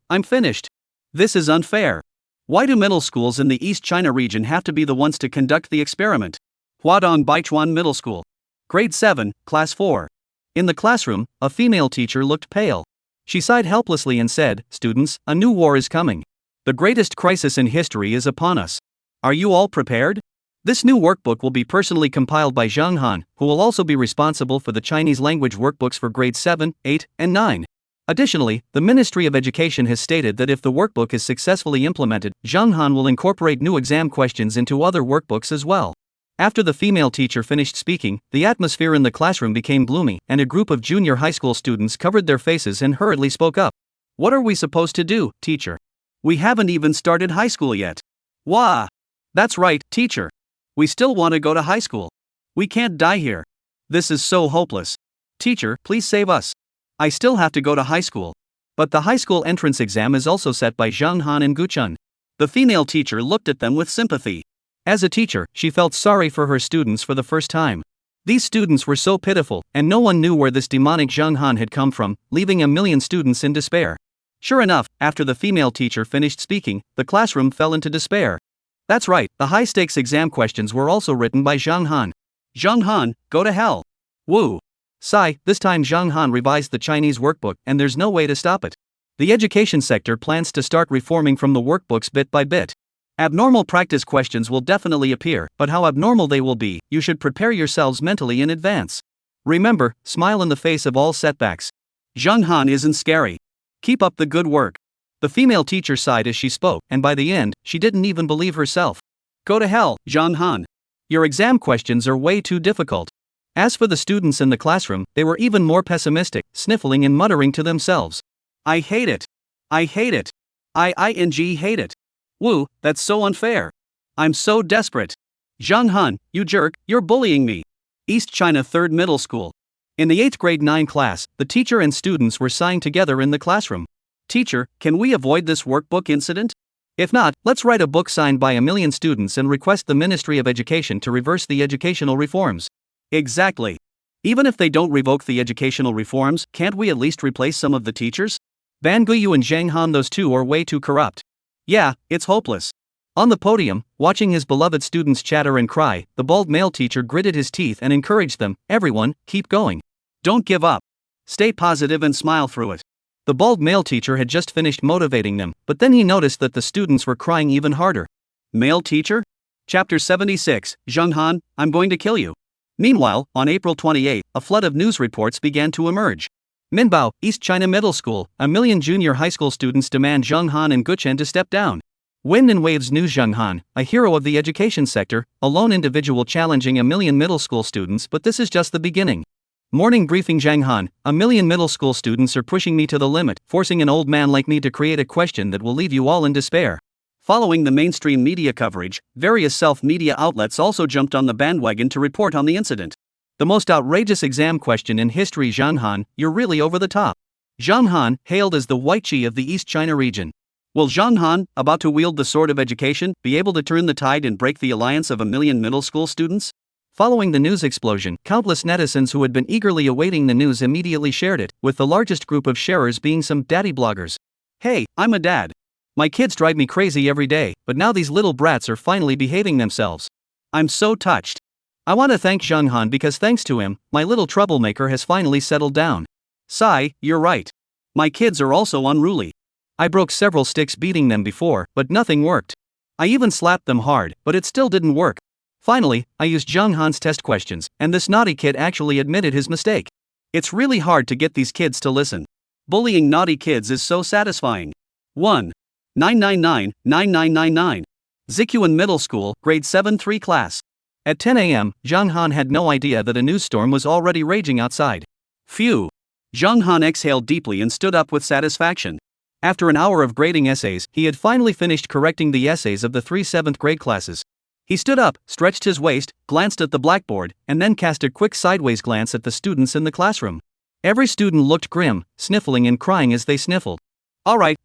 This is unfair. Why do middle schools in the East China region have to be the ones to conduct the experiment? Huadong Baichuan Middle School. Grade 7, Class 4. In the classroom, a female teacher looked pale. She sighed helplessly and said, "Students, a new war is coming. The greatest crisis in history is upon us. Are you all prepared?" This new workbook will be personally compiled by Zheng Han, who will also be responsible for the Chinese language workbooks for grades 7, 8, and 9. Additionally, the Ministry of Education has stated that if the workbook is successfully implemented, Zheng Han will incorporate new exam questions into other workbooks as well. After the female teacher finished speaking, the atmosphere in the classroom became gloomy, and a group of junior high school students covered their faces and hurriedly spoke up. "What are we supposed to do, teacher? We haven't even started high school yet." "Wah! That's right, teacher. We still want to go to high school. We can't die here. This is so hopeless. Teacher, please save us. I still have to go to high school." But the high school entrance exam is also set by Zheng Han and Guchun. The female teacher looked at them with sympathy. As a teacher, she felt sorry for her students for the first time. These students were so pitiful, and no one knew where this demonic Zhang Han had come from, leaving a million students in despair. Sure enough, after the female teacher finished speaking, the classroom fell into despair. That's right, the high-stakes exam questions were also written by Zhang Han. Zhang Han, go to hell. Woo. Sigh, this time Zhang Han revised the Chinese workbook, and there's no way to stop it. The education sector plans to start reforming from the workbooks bit by bit. Abnormal practice questions will definitely appear, but how abnormal they will be, you should prepare yourselves mentally in advance. Remember, smile in the face of all setbacks. Zhang Han isn't scary. Keep up the good work. The female teacher sighed as she spoke, and by the end, she didn't even believe herself. Go to hell, Zhang Han. Your exam questions are way too difficult. As for the students in the classroom, they were even more pessimistic, sniffling and muttering to themselves. I hate it. I hate it. hate it. Woo, that's so unfair. I'm so desperate. Zhang Han, you jerk, you're bullying me. East China 3rd Middle School. In the 8th grade 9 class, the teacher and students were sighing together in the classroom. Teacher, can we avoid this workbook incident? If not, let's write a book signed by a million students and request the Ministry of Education to reverse the educational reforms. Exactly. Even if they don't revoke the educational reforms, can't we at least replace some of the teachers? Ban Guyu and Zhang Han, those two are way too corrupt. Yeah, it's hopeless. On the podium, watching his beloved students chatter and cry, the bald male teacher gritted his teeth and encouraged them, everyone, keep going. Don't give up. Stay positive and smile through it. The bald male teacher had just finished motivating them, but then he noticed that the students were crying even harder. Male teacher? Chapter 76, Zhang Han, I'm going to kill you. Meanwhile, on April 28, a flood of news reports began to emerge. Minbao, East China Middle School, a million junior high school students demand Zhang Han and Guchen to step down. Wind and Waves News. Zhang Han, a hero of the education sector, a lone individual challenging a million middle school students, but this is just the beginning. Morning briefing. Zhang Han, a million middle school students are pushing me to the limit, forcing an old man like me to create a question that will leave you all in despair. Following the mainstream media coverage, various self-media outlets also jumped on the bandwagon to report on the incident. The most outrageous exam question in history. Zhang Han, you're really over the top. Zhang Han, hailed as the White Chi of the East China region. Will Zhang Han, about to wield the sword of education, be able to turn the tide and break the alliance of a million middle school students? Following the news explosion, countless netizens who had been eagerly awaiting the news immediately shared it, with the largest group of sharers being some daddy bloggers. Hey, I'm a dad. My kids drive me crazy every day, but now these little brats are finally behaving themselves. I'm so touched. I want to thank Zhang Han because thanks to him, my little troublemaker has finally settled down. Sigh, you're right. My kids are also unruly. I broke several sticks beating them before, but nothing worked. I even slapped them hard, but it still didn't work. Finally, I used Zhang Han's test questions, and this naughty kid actually admitted his mistake. It's really hard to get these kids to listen. Bullying naughty kids is so satisfying. 1. 999-9999. Zikyuan Middle School, Grade 7 3 class. At 10 a.m., Zhang Han had no idea that a news storm was already raging outside. Phew. Zhang Han exhaled deeply and stood up with satisfaction. After an hour of grading essays, he had finally finished correcting the essays of the 3 7th grade classes. He stood up, stretched his waist, glanced at the blackboard, and then cast a quick sideways glance at the students in the classroom. Every student looked grim, sniffling and crying as they sniffled. All right,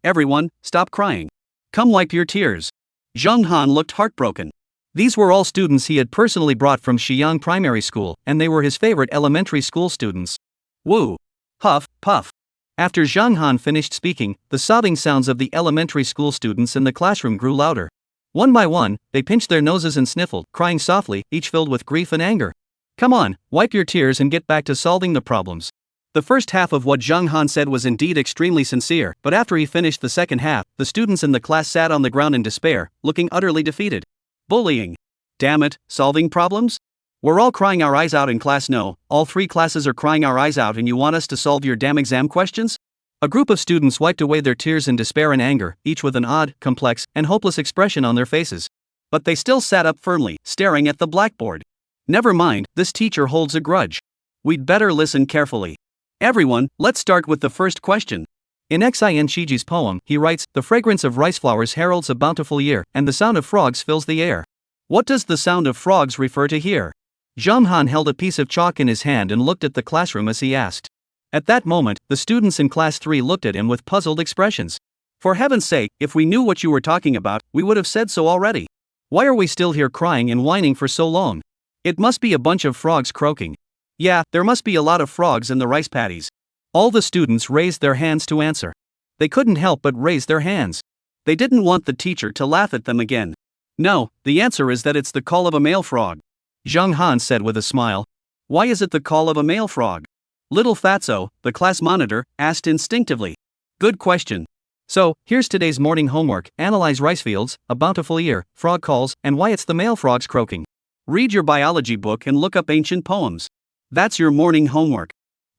everyone, stop crying. Come wipe your tears. Zhang Han looked heartbroken. These were all students he had personally brought from Shiyang Primary School, and they were his favorite elementary school students. Woo! Huff, puff. After Zhang Han finished speaking, the sobbing sounds of the elementary school students in the classroom grew louder. One by one, they pinched their noses and sniffled, crying softly, each filled with grief and anger. Come on, wipe your tears and get back to solving the problems. The first half of what Zhang Han said was indeed extremely sincere, but after he finished the second half, the students in the class sat on the ground in despair, looking utterly defeated. Bullying. Damn it, solving problems? We're all crying our eyes out in class. No, all 3 classes are crying our eyes out and you want us to solve your damn exam questions? A group of students wiped away their tears in despair and anger, each with an odd, complex, and hopeless expression on their faces. But they still sat up firmly, staring at the blackboard. Never mind, this teacher holds a grudge. We'd better listen carefully. Everyone, let's start with the first question. In Xin Shiji's poem, he writes, "The fragrance of rice flowers heralds a bountiful year, and the sound of frogs fills the air." What does the sound of frogs refer to here? Zhang Han held a piece of chalk in his hand and looked at the classroom as he asked. At that moment, the students in class 3 looked at him with puzzled expressions. For heaven's sake, if we knew what you were talking about, we would have said so already. Why are we still here crying and whining for so long? It must be a bunch of frogs croaking. Yeah, there must be a lot of frogs in the rice paddies. All the students raised their hands to answer. They couldn't help but raise their hands. They didn't want the teacher to laugh at them again. No, the answer is that it's the call of a male frog. Zhang Han said with a smile. Why is it the call of a male frog? Little Fatso, the class monitor, asked instinctively. Good question. So, here's today's morning homework. Analyze rice fields, a bountiful year, frog calls, and why it's the male frogs croaking. Read your biology book and look up ancient poems. That's your morning homework.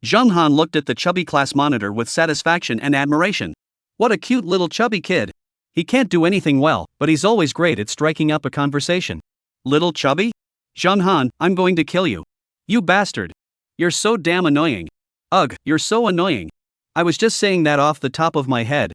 Zhang Han looked at the chubby class monitor with satisfaction and admiration. What a cute little chubby kid. He can't do anything well, but he's always great at striking up a conversation. Little chubby? Zhang Han, I'm going to kill you. You bastard. You're so damn annoying. Ugh, you're so annoying. I was just saying that off the top of my head.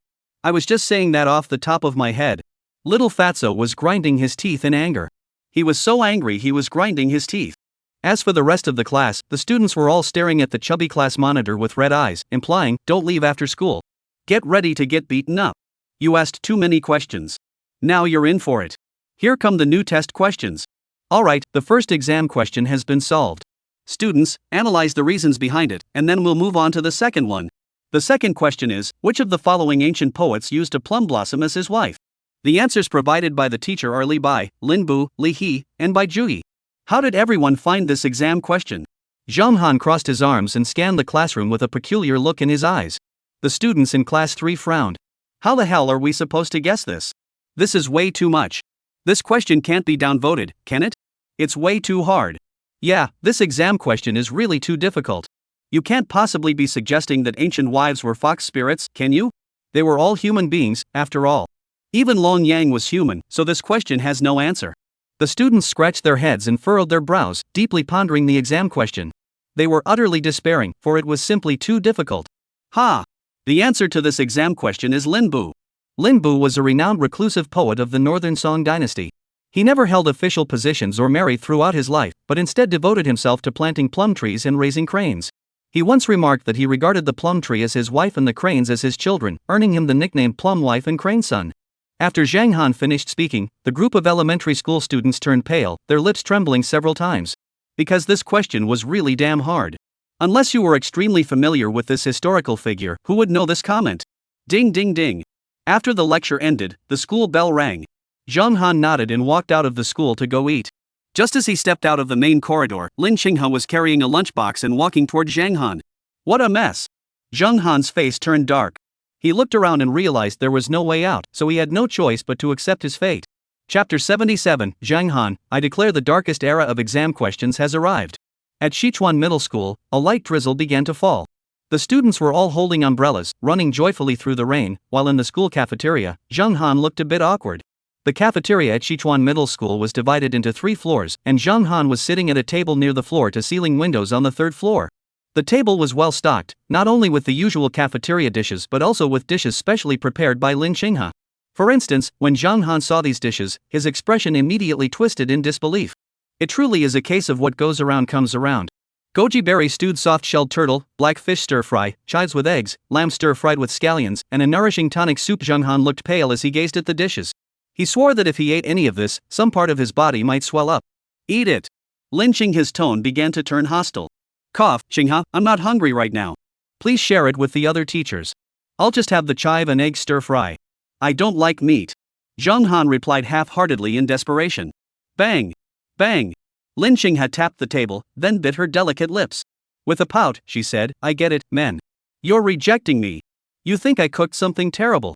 Little Fatso was grinding his teeth in anger. He was so angry he was grinding his teeth. As for the rest of the class, the students were all staring at the chubby class monitor with red eyes, implying, don't leave after school. Get ready to get beaten up. You asked too many questions. Now you're in for it. Here come the new test questions. Alright, the first exam question has been solved. Students, analyze the reasons behind it, and then we'll move on to the second one. The second question is, which of the following ancient poets used a plum blossom as his wife? The answers provided by the teacher are Li Bai, Lin Bu, Li He, and Bai Juyi. How did everyone find this exam question? Zhang Han crossed his arms and scanned the classroom with a peculiar look in his eyes. The students in class 3 frowned. How the hell are we supposed to guess this? This is way too much. This question can't be downvoted, can it? It's way too hard. Yeah, this exam question is really too difficult. You can't possibly be suggesting that ancient wives were fox spirits, can you? They were all human beings, after all. Even Long Yang was human, so this question has no answer. The students scratched their heads and furrowed their brows, deeply pondering the exam question. They were utterly despairing, for it was simply too difficult. Ha! The answer to this exam question is Lin Bu. Lin Bu was a renowned reclusive poet of the Northern Song dynasty. He never held official positions or married throughout his life, but instead devoted himself to planting plum trees and raising cranes. He once remarked that he regarded the plum tree as his wife and the cranes as his children, earning him the nickname Plum Wife and Crane Son. After Zhang Han finished speaking, the group of elementary school students turned pale, their lips trembling several times. Because this question was really damn hard. Unless you were extremely familiar with this historical figure, who would know this comment? Ding ding ding. After the lecture ended, the school bell rang. Zhang Han nodded and walked out of the school to go eat. Just as he stepped out of the main corridor, Lin Qinghe was carrying a lunchbox and walking toward Zhang Han. What a mess! Zhang Han's face turned dark. He looked around and realized there was no way out, so he had no choice but to accept his fate. Chapter 77, Zhang Han, I declare the darkest era of exam questions has arrived. At Sichuan Middle School, a light drizzle began to fall. The students were all holding umbrellas, running joyfully through the rain, while in the school cafeteria, Zhang Han looked a bit awkward. The cafeteria at Sichuan Middle School was divided into 3 floors, and Zhang Han was sitting at a table near the floor-to-ceiling windows on the 3rd floor. The table was well stocked, not only with the usual cafeteria dishes but also with dishes specially prepared by Lin Qinghe. For instance, when Zhang Han saw these dishes, his expression immediately twisted in disbelief. It truly is a case of what goes around comes around. Goji berry stewed soft-shelled turtle, black fish stir-fry, chives with eggs, lamb stir-fried with scallions, and a nourishing tonic soup. Zhang Han looked pale as he gazed at the dishes. He swore that if he ate any of this, some part of his body might swell up. Eat it! Lin Qinghe's tone began to turn hostile. Cough, Qinghe, I'm not hungry right now. Please share it with the other teachers. I'll just have the chive and egg stir-fry. I don't like meat. Zhang Han replied half-heartedly in desperation. Bang! Bang! Lin Qinghe tapped the table, then bit her delicate lips. With a pout, she said, I get it, men. You're rejecting me. You think I cooked something terrible.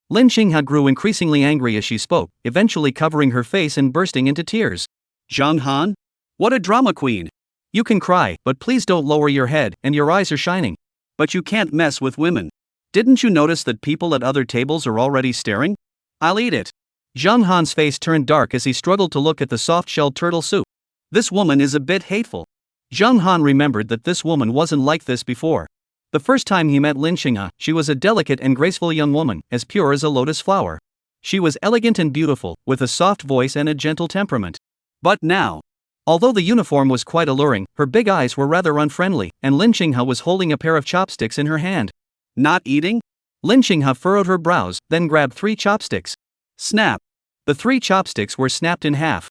Lin Qinghe grew increasingly angry as she spoke, eventually covering her face and bursting into tears. Zhang Han? What a drama queen! You can cry, but please don't lower your head, and your eyes are shining. But you can't mess with women. Didn't you notice that people at other tables are already staring? I'll eat it. Zhang Han's face turned dark as he struggled to look at the soft-shelled turtle soup. This woman is a bit hateful. Zhang Han remembered that this woman wasn't like this before. The first time he met Lin Qinghe, she was a delicate and graceful young woman, as pure as a lotus flower. She was elegant and beautiful, with a soft voice and a gentle temperament. But now, although the uniform was quite alluring, her big eyes were rather unfriendly, and Lin Qinghe was holding a pair of chopsticks in her hand. Not eating? Lin Qinghe furrowed her brows, then grabbed 3 chopsticks. Snap! The 3 chopsticks were snapped in half.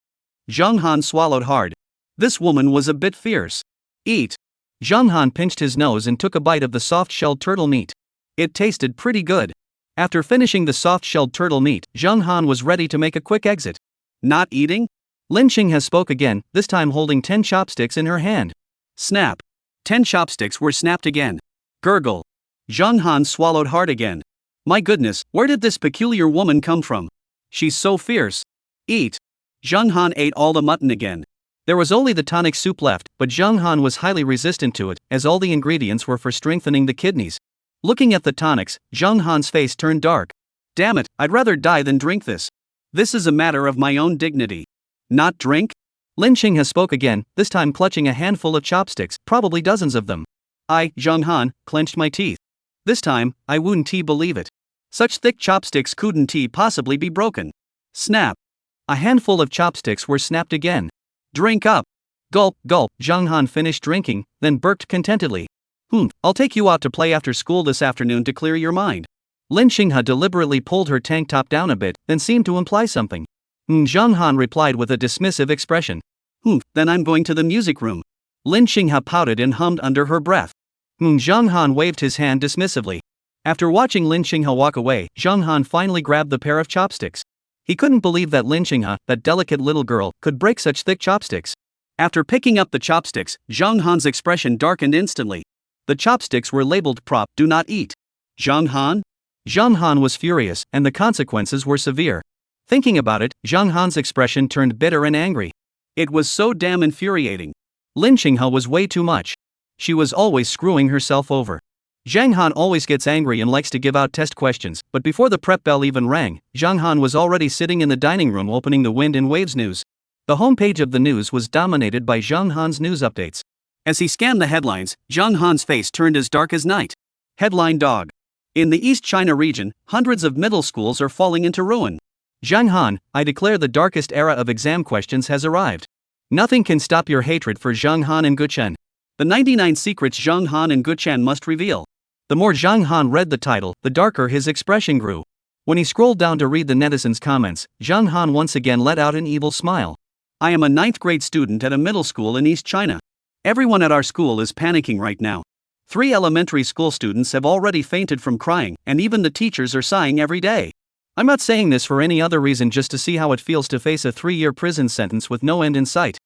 Zhang Han swallowed hard. This woman was a bit fierce. Eat. Zhang Han pinched his nose and took a bite of the soft-shelled turtle meat. It tasted pretty good. After finishing the soft-shelled turtle meat, Zhang Han was ready to make a quick exit. Not eating? Lin Xinghe spoke again, this time holding 10 chopsticks in her hand. Snap. 10 chopsticks were snapped again. Gurgle. Zhang Han swallowed hard again. My goodness, where did this peculiar woman come from? She's so fierce. Eat. Zhang Han ate all the mutton again. There was only the tonic soup left, but Zhang Han was highly resistant to it, as all the ingredients were for strengthening the kidneys. Looking at the tonics, Zhang Han's face turned dark. Damn it, I'd rather die than drink this. This is a matter of my own dignity. Not drink? Lin Xinghe spoke again, this time clutching a handful of chopsticks, probably dozens of them. I, Zhang Han, clenched my teeth. This time, I wouldn't believe it. Such thick chopsticks couldn't possibly be broken. Snap. A handful of chopsticks were snapped again. Drink up. Gulp, gulp, Zhang Han finished drinking, then burped contentedly. I'll take you out to play after school this afternoon to clear your mind. Lin Xinghe deliberately pulled her tank top down a bit, then seemed to imply something. Zhang Han replied with a dismissive expression. Then I'm going to the music room. Lin Xinghe pouted and hummed under her breath. Zhang Han waved his hand dismissively. After watching Lin Xinghe walk away, Zhang Han finally grabbed the pair of chopsticks. He couldn't believe that Lin Xinghe, that delicate little girl, could break such thick chopsticks. After picking up the chopsticks, Zhang Han's expression darkened instantly. The chopsticks were labeled "Prop, do not eat." Zhang Han? Zhang Han was furious, and the consequences were severe. Thinking about it, Zhang Han's expression turned bitter and angry. It was so damn infuriating. Lin Xinghe was way too much. She was always screwing herself over. Zhang Han always gets angry and likes to give out test questions, but before the prep bell even rang, Zhang Han was already sitting in the dining room opening the Wind and Waves news. The homepage of the news was dominated by Zhang Han's news updates. As he scanned the headlines, Zhang Han's face turned as dark as night. Headline Dog. In the East China region, hundreds of middle schools are falling into ruin. Zhang Han, I declare the darkest era of exam questions has arrived. Nothing can stop your hatred for Zhang Han and Guchen. The 99 secrets Zhang Han and Guchen must reveal. The more Zhang Han read the title, the darker his expression grew. When he scrolled down to read the netizens' comments, Zhang Han once again let out an evil smile. I am a 9th grade student at a middle school in East China. Everyone at our school is panicking right now. 3 elementary school students have already fainted from crying, and even the teachers are sighing every day. I'm not saying this for any other reason, just to see how it feels to face a 3-year prison sentence with no end in sight.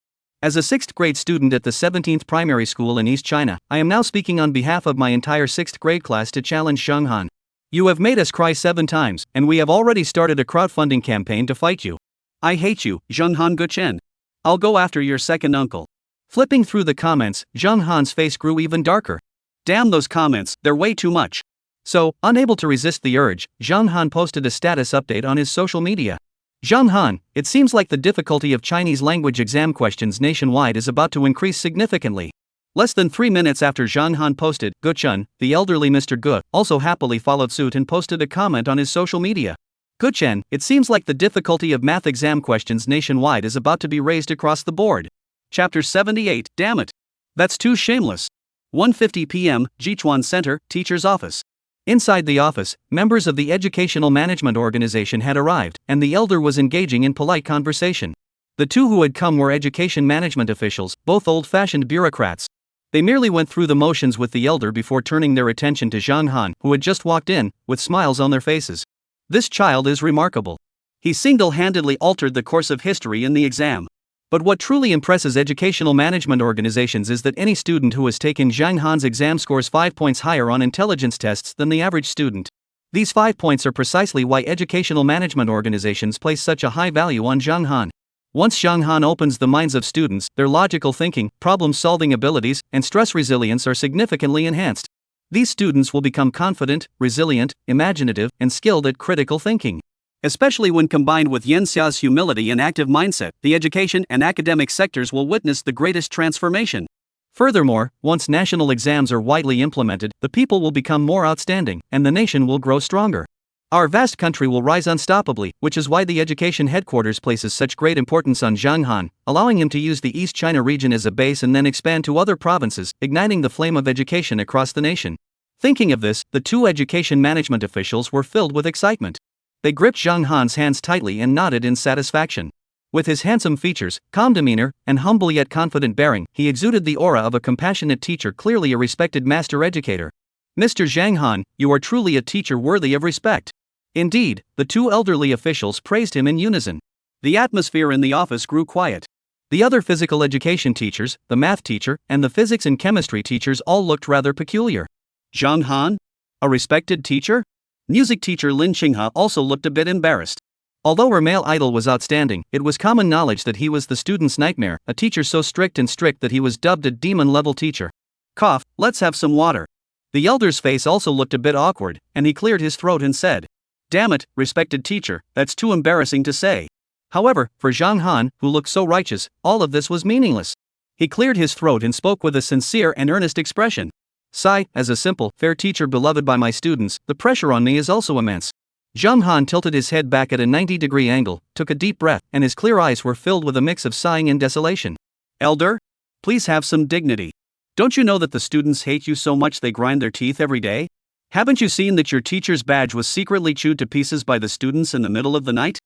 As a 6th grade student at the 17th primary school in East China, I am now speaking on behalf of my entire 6th grade class to challenge Zhang Han. You have made us cry 7 times, and we have already started a crowdfunding campaign to fight you. I hate you, Zhang Han Guchen. I'll go after your second uncle. Flipping through the comments, Zhang Han's face grew even darker. Damn those comments, they're way too much. So, unable to resist the urge, Zhang Han posted a status update on his social media. Zhang Han, it seems like the difficulty of Chinese language exam questions nationwide is about to increase significantly. Less than 3 minutes after Zhang Han posted, Guchen, the elderly Mr. Gu, also happily followed suit and posted a comment on his social media. Guchen, it seems like the difficulty of math exam questions nationwide is about to be raised across the board. Chapter 78, damn it. That's too shameless. 1:50 p.m., Jichuan Center, teacher's office. Inside the office, members of the Educational Management Organization had arrived, and the elder was engaging in polite conversation. The 2 who had come were education management officials, both old-fashioned bureaucrats. They merely went through the motions with the elder before turning their attention to Zhang Han, who had just walked in, with smiles on their faces. This child is remarkable. He single-handedly altered the course of history in the exam. But what truly impresses educational management organizations is that any student who has taken Zhang Han's exam scores 5 points higher on intelligence tests than the average student. These 5 points are precisely why educational management organizations place such a high value on Zhang Han. Once Zhang Han opens the minds of students, their logical thinking, problem-solving abilities, and stress resilience are significantly enhanced. These students will become confident, resilient, imaginative, and skilled at critical thinking. Especially when combined with Yan Xiao's humility and active mindset, the education and academic sectors will witness the greatest transformation. Furthermore, once national exams are widely implemented, the people will become more outstanding, and the nation will grow stronger. Our vast country will rise unstoppably, which is why the education headquarters places such great importance on Zhang Han, allowing him to use the East China region as a base and then expand to other provinces, igniting the flame of education across the nation. Thinking of this, the 2 education management officials were filled with excitement. They gripped Zhang Han's hands tightly and nodded in satisfaction. With his handsome features, calm demeanor, and humble yet confident bearing, he exuded the aura of a compassionate teacher, clearly a respected master educator. Mr. Zhang Han, you are truly a teacher worthy of respect. Indeed, the two elderly officials praised him in unison. The atmosphere in the office grew quiet. The other physical education teachers, the math teacher, and the physics and chemistry teachers all looked rather peculiar. Zhang Han? A respected teacher? Music teacher Lin Qinghe also looked a bit embarrassed. Although her male idol was outstanding, it was common knowledge that he was the student's nightmare, a teacher so strict that he was dubbed a demon-level teacher. Cough, let's have some water. The elder's face also looked a bit awkward, and he cleared his throat and said, Damn it, respected teacher, that's too embarrassing to say. However, for Zhang Han, who looked so righteous, all of this was meaningless. He cleared his throat and spoke with a sincere and earnest expression. Sigh, as a simple, fair teacher beloved by my students, the pressure on me is also immense. Zhang Han tilted his head back at a 90-degree angle, took a deep breath, and his clear eyes were filled with a mix of sighing and desolation. Elder? Please have some dignity. Don't you know that the students hate you so much they grind their teeth every day? Haven't you seen that your teacher's badge was secretly chewed to pieces by the students in the middle of the night?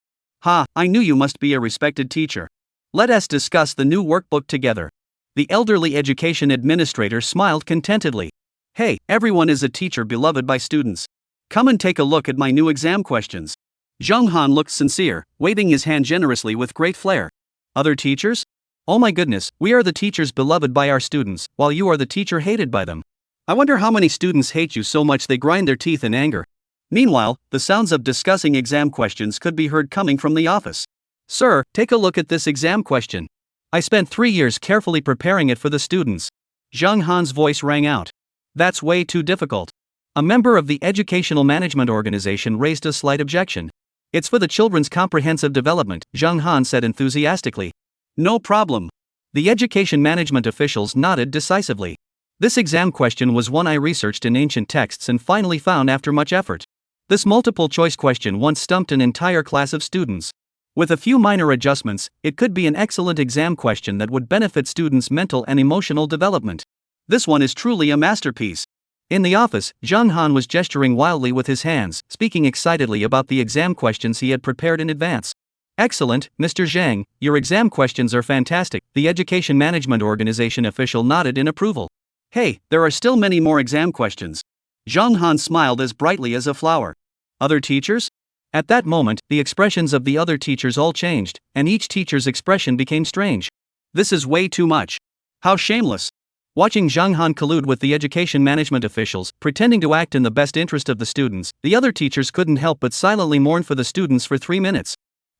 Ha, I knew you must be a respected teacher. Let us discuss the new workbook together. The elderly education administrator smiled contentedly. Hey, everyone is a teacher beloved by students. Come and take a look at my new exam questions. Zhang Han looked sincere, waving his hand generously with great flair. Other teachers? Oh my goodness, we are the teachers beloved by our students, while you are the teacher hated by them. I wonder how many students hate you so much they grind their teeth in anger. Meanwhile, the sounds of discussing exam questions could be heard coming from the office. Sir, take a look at this exam question. I spent 3 years carefully preparing it for the students. Zhang Han's voice rang out. That's way too difficult. A member of the Educational Management Organization raised a slight objection. It's for the children's comprehensive development, Zhang Han said enthusiastically. No problem. The education management officials nodded decisively. This exam question was one I researched in ancient texts and finally found after much effort. This multiple-choice question once stumped an entire class of students. With a few minor adjustments, it could be an excellent exam question that would benefit students' mental and emotional development. This one is truly a masterpiece. In the office, Zhang Han was gesturing wildly with his hands, speaking excitedly about the exam questions he had prepared in advance. Excellent, Mr. Zhang, your exam questions are fantastic, the Education Management Organization official nodded in approval. Hey, there are still many more exam questions. Zhang Han smiled as brightly as a flower. Other teachers? At that moment, the expressions of the other teachers all changed, and each teacher's expression became strange. This is way too much. How shameless. Watching Zhang Han collude with the education management officials, pretending to act in the best interest of the students, the other teachers couldn't help but silently mourn for the students for 3 minutes.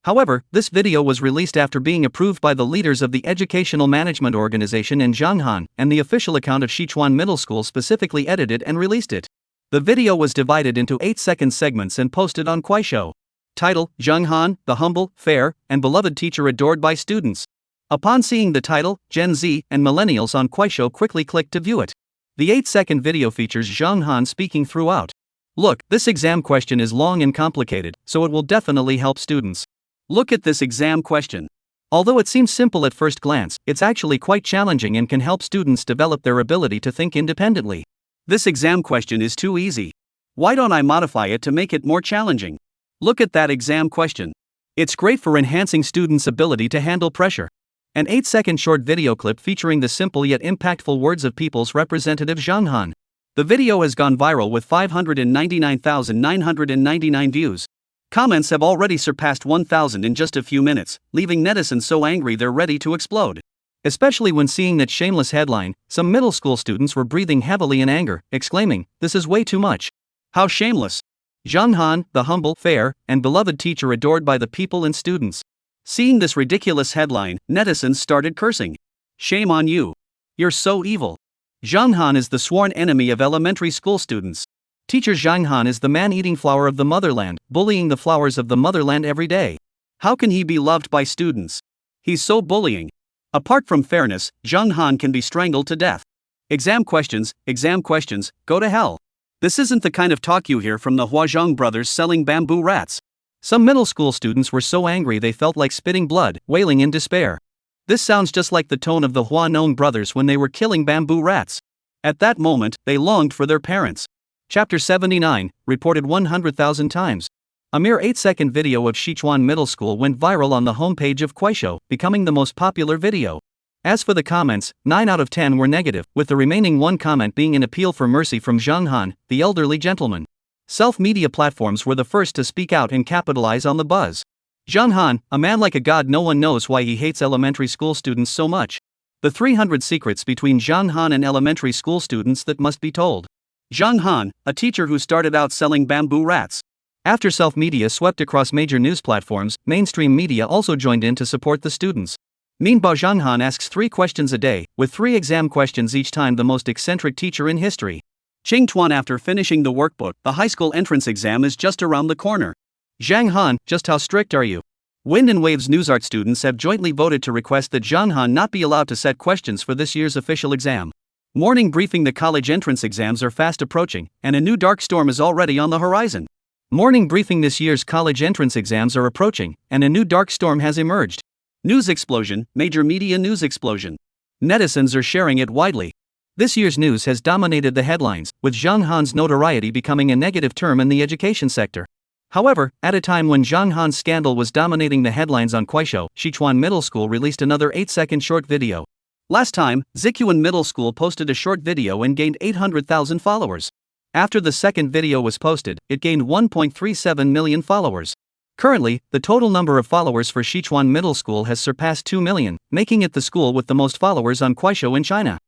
However, this video was released after being approved by the leaders of the Educational Management Organization and Zhang Han, and the official account of Sichuan Middle School specifically edited and released it. The video was divided into 8-second segments and posted on Kuaishou. Title: Zhang Han, the humble, fair, and beloved teacher adored by students. Upon seeing the title, Gen Z and millennials on Kuaishou quickly clicked to view it. The 8-second video features Zhang Han speaking throughout. Look, this exam question is long and complicated, so it will definitely help students. Look at this exam question. Although it seems simple at first glance, it's actually quite challenging and can help students develop their ability to think independently. This exam question is too easy. Why don't I modify it to make it more challenging? Look at that exam question. It's great for enhancing students' ability to handle pressure. An 8-second short video clip featuring the simple yet impactful words of People's Representative Zhang Han. The video has gone viral with 599,999 views. Comments have already surpassed 1,000 in just a few minutes, leaving netizens so angry they're ready to explode. Especially when seeing that shameless headline, some middle school students were breathing heavily in anger, exclaiming, "This is way too much. How shameless." Zhang Han, the humble, fair, and beloved teacher adored by the people and students. Seeing this ridiculous headline, netizens started cursing. Shame on you. You're so evil. Zhang Han is the sworn enemy of elementary school students. Teacher Zhang Han is the man-eating flower of the motherland, bullying the flowers of the motherland every day. How can he be loved by students? He's so bullying. Apart from fairness, Zhang Han can be strangled to death. Exam questions, go to hell. This isn't the kind of talk you hear from the Huazhong brothers selling bamboo rats. Some middle school students were so angry they felt like spitting blood, wailing in despair. This sounds just like the tone of the Huanong brothers when they were killing bamboo rats. At that moment, they longed for their parents. Chapter 79, reported 100,000 times. A mere 8-second video of Sichuan Middle School went viral on the homepage of Kuaishou, becoming the most popular video. As for the comments, 9 out of 10 were negative, with the remaining one comment being an appeal for mercy from Zhang Han, the elderly gentleman. Self-media platforms were the first to speak out and capitalize on the buzz. Zhang Han, a man like a god, no one knows why he hates elementary school students so much. The 300 secrets between Zhang Han and elementary school students that must be told. Zhang Han, a teacher who started out selling bamboo rats. After self-media swept across major news platforms, mainstream media also joined in to support the students. Meanwhile, Zhang Han asks 3 questions a day, with 3 exam questions each time, the most eccentric teacher in history. Ching Tuan, after finishing the workbook, the high school entrance exam is just around the corner. Zhang Han, just how strict are you? Wind and Waves NewsArt students have jointly voted to request that Zhang Han not be allowed to set questions for this year's official exam. Morning briefing: the college entrance exams are fast approaching, and a new dark storm is already on the horizon. Morning briefing: this year's college entrance exams are approaching, and a new dark storm has emerged. News explosion, major media news explosion. Netizens are sharing it widely. This year's news has dominated the headlines, with Zhang Han's notoriety becoming a negative term in the education sector. However, at a time when Zhang Han's scandal was dominating the headlines on Kuaishou, Sichuan Middle School released another 8-second short video. Last time, Sichuan Middle School posted a short video and gained 800,000 followers. After the second video was posted, it gained 1.37 million followers. Currently, the total number of followers for Sichuan Middle School has surpassed 2 million, making it the school with the most followers on Kuaishou in China.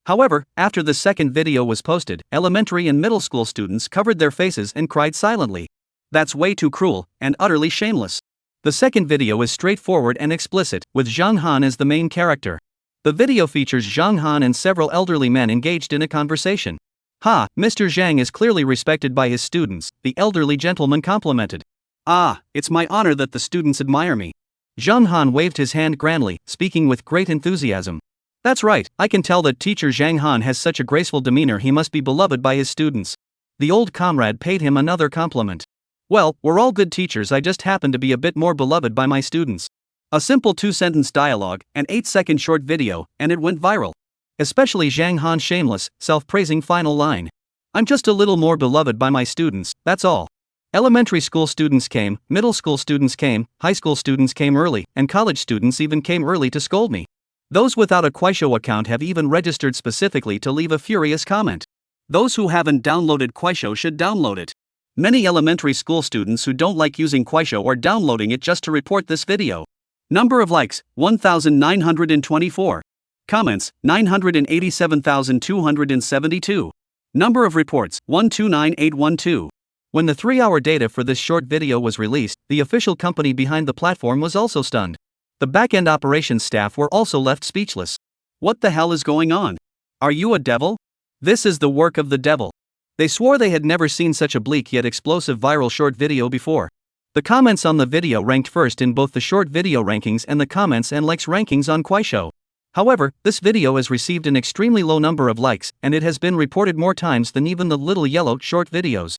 However, after the second video was posted, elementary and middle school students covered their faces and cried silently. That's way too cruel, and utterly shameless. The second video is straightforward and explicit, with Zhang Han as the main character. The video features Zhang Han and several elderly men engaged in a conversation. "Ha, Mr. Zhang is clearly respected by his students," the elderly gentleman complimented. "Ah, it's my honor that the students admire me." Zhang Han waved his hand grandly, speaking with great enthusiasm. "That's right, I can tell that teacher Zhang Han has such a graceful demeanor, he must be beloved by his students." The old comrade paid him another compliment. "Well, we're all good teachers, I just happen to be a bit more beloved by my students." A simple 2-sentence dialogue, an 8-second short video, and it went viral. Especially Zhang Han's shameless, self-praising final line. "I'm just a little more beloved by my students, that's all. Elementary school students came, middle school students came, high school students came early, and college students even came early to scold me. Those without a Kuaishou account have even registered specifically to leave a furious comment. Those who haven't downloaded Kuaishou should download it. Many elementary school students who don't like using Kuaishou are downloading it just to report this video. Number of likes, 1,924. Comments, 987,272. Number of reports, 129812. When the 3-hour data for this short video was released, the official company behind the platform was also stunned. The back-end operations staff were also left speechless. What the hell is going on? Are you a devil? This is the work of the devil. They swore they had never seen such a bleak yet explosive viral short video before. The comments on the video ranked first in both the short video rankings and the comments and likes rankings on Kuaishou. However, this video has received an extremely low number of likes, and it has been reported more times than even the little yellow short videos.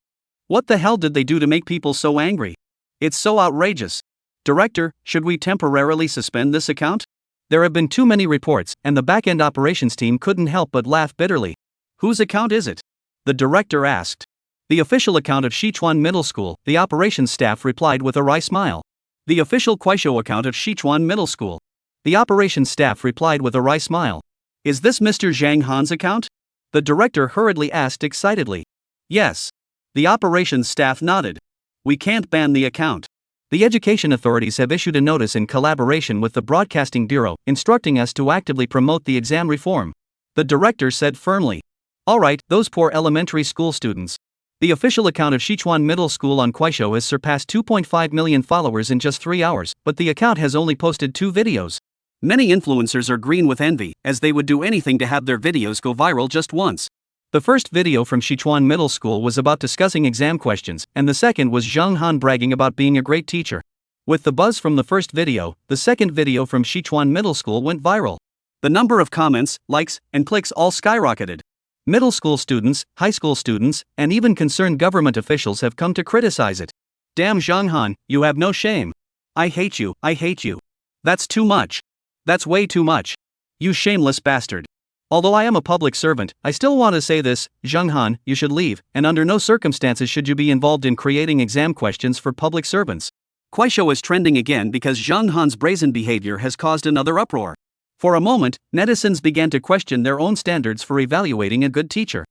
What the hell did they do to make people so angry? It's so outrageous. Director, should we temporarily suspend this account? There have been too many reports, and the back-end operations team couldn't help but laugh bitterly. Whose account is it? The director asked. The official account of Sichuan Middle School, the operations staff replied with a wry smile. The official Kuaishou account of Sichuan Middle School. The operations staff replied with a wry smile. Is this Mr. Zhang Han's account? The director hurriedly asked excitedly. Yes. The operations staff nodded. We can't ban the account. The education authorities have issued a notice in collaboration with the Broadcasting Bureau, instructing us to actively promote the exam reform. The director said firmly. Alright, those poor elementary school students. The official account of Sichuan Middle School on Kuaishou has surpassed 2.5 million followers in just 3 hours, but the account has only posted 2 videos. Many influencers are green with envy, as they would do anything to have their videos go viral just once. The first video from Sichuan Middle School was about discussing exam questions, and the second was Zhang Han bragging about being a great teacher. With the buzz from the first video, the second video from Sichuan Middle School went viral. The number of comments, likes, and clicks all skyrocketed. Middle school students, high school students, and even concerned government officials have come to criticize it. Damn Zhang Han, you have no shame. I hate you, I hate you. That's too much. That's way too much. You shameless bastard. Although I am a public servant, I still want to say this, Zheng Han, you should leave, and under no circumstances should you be involved in creating exam questions for public servants. Kuaishou is trending again because Zheng Han's brazen behavior has caused another uproar. For a moment, netizens began to question their own standards for evaluating a good teacher.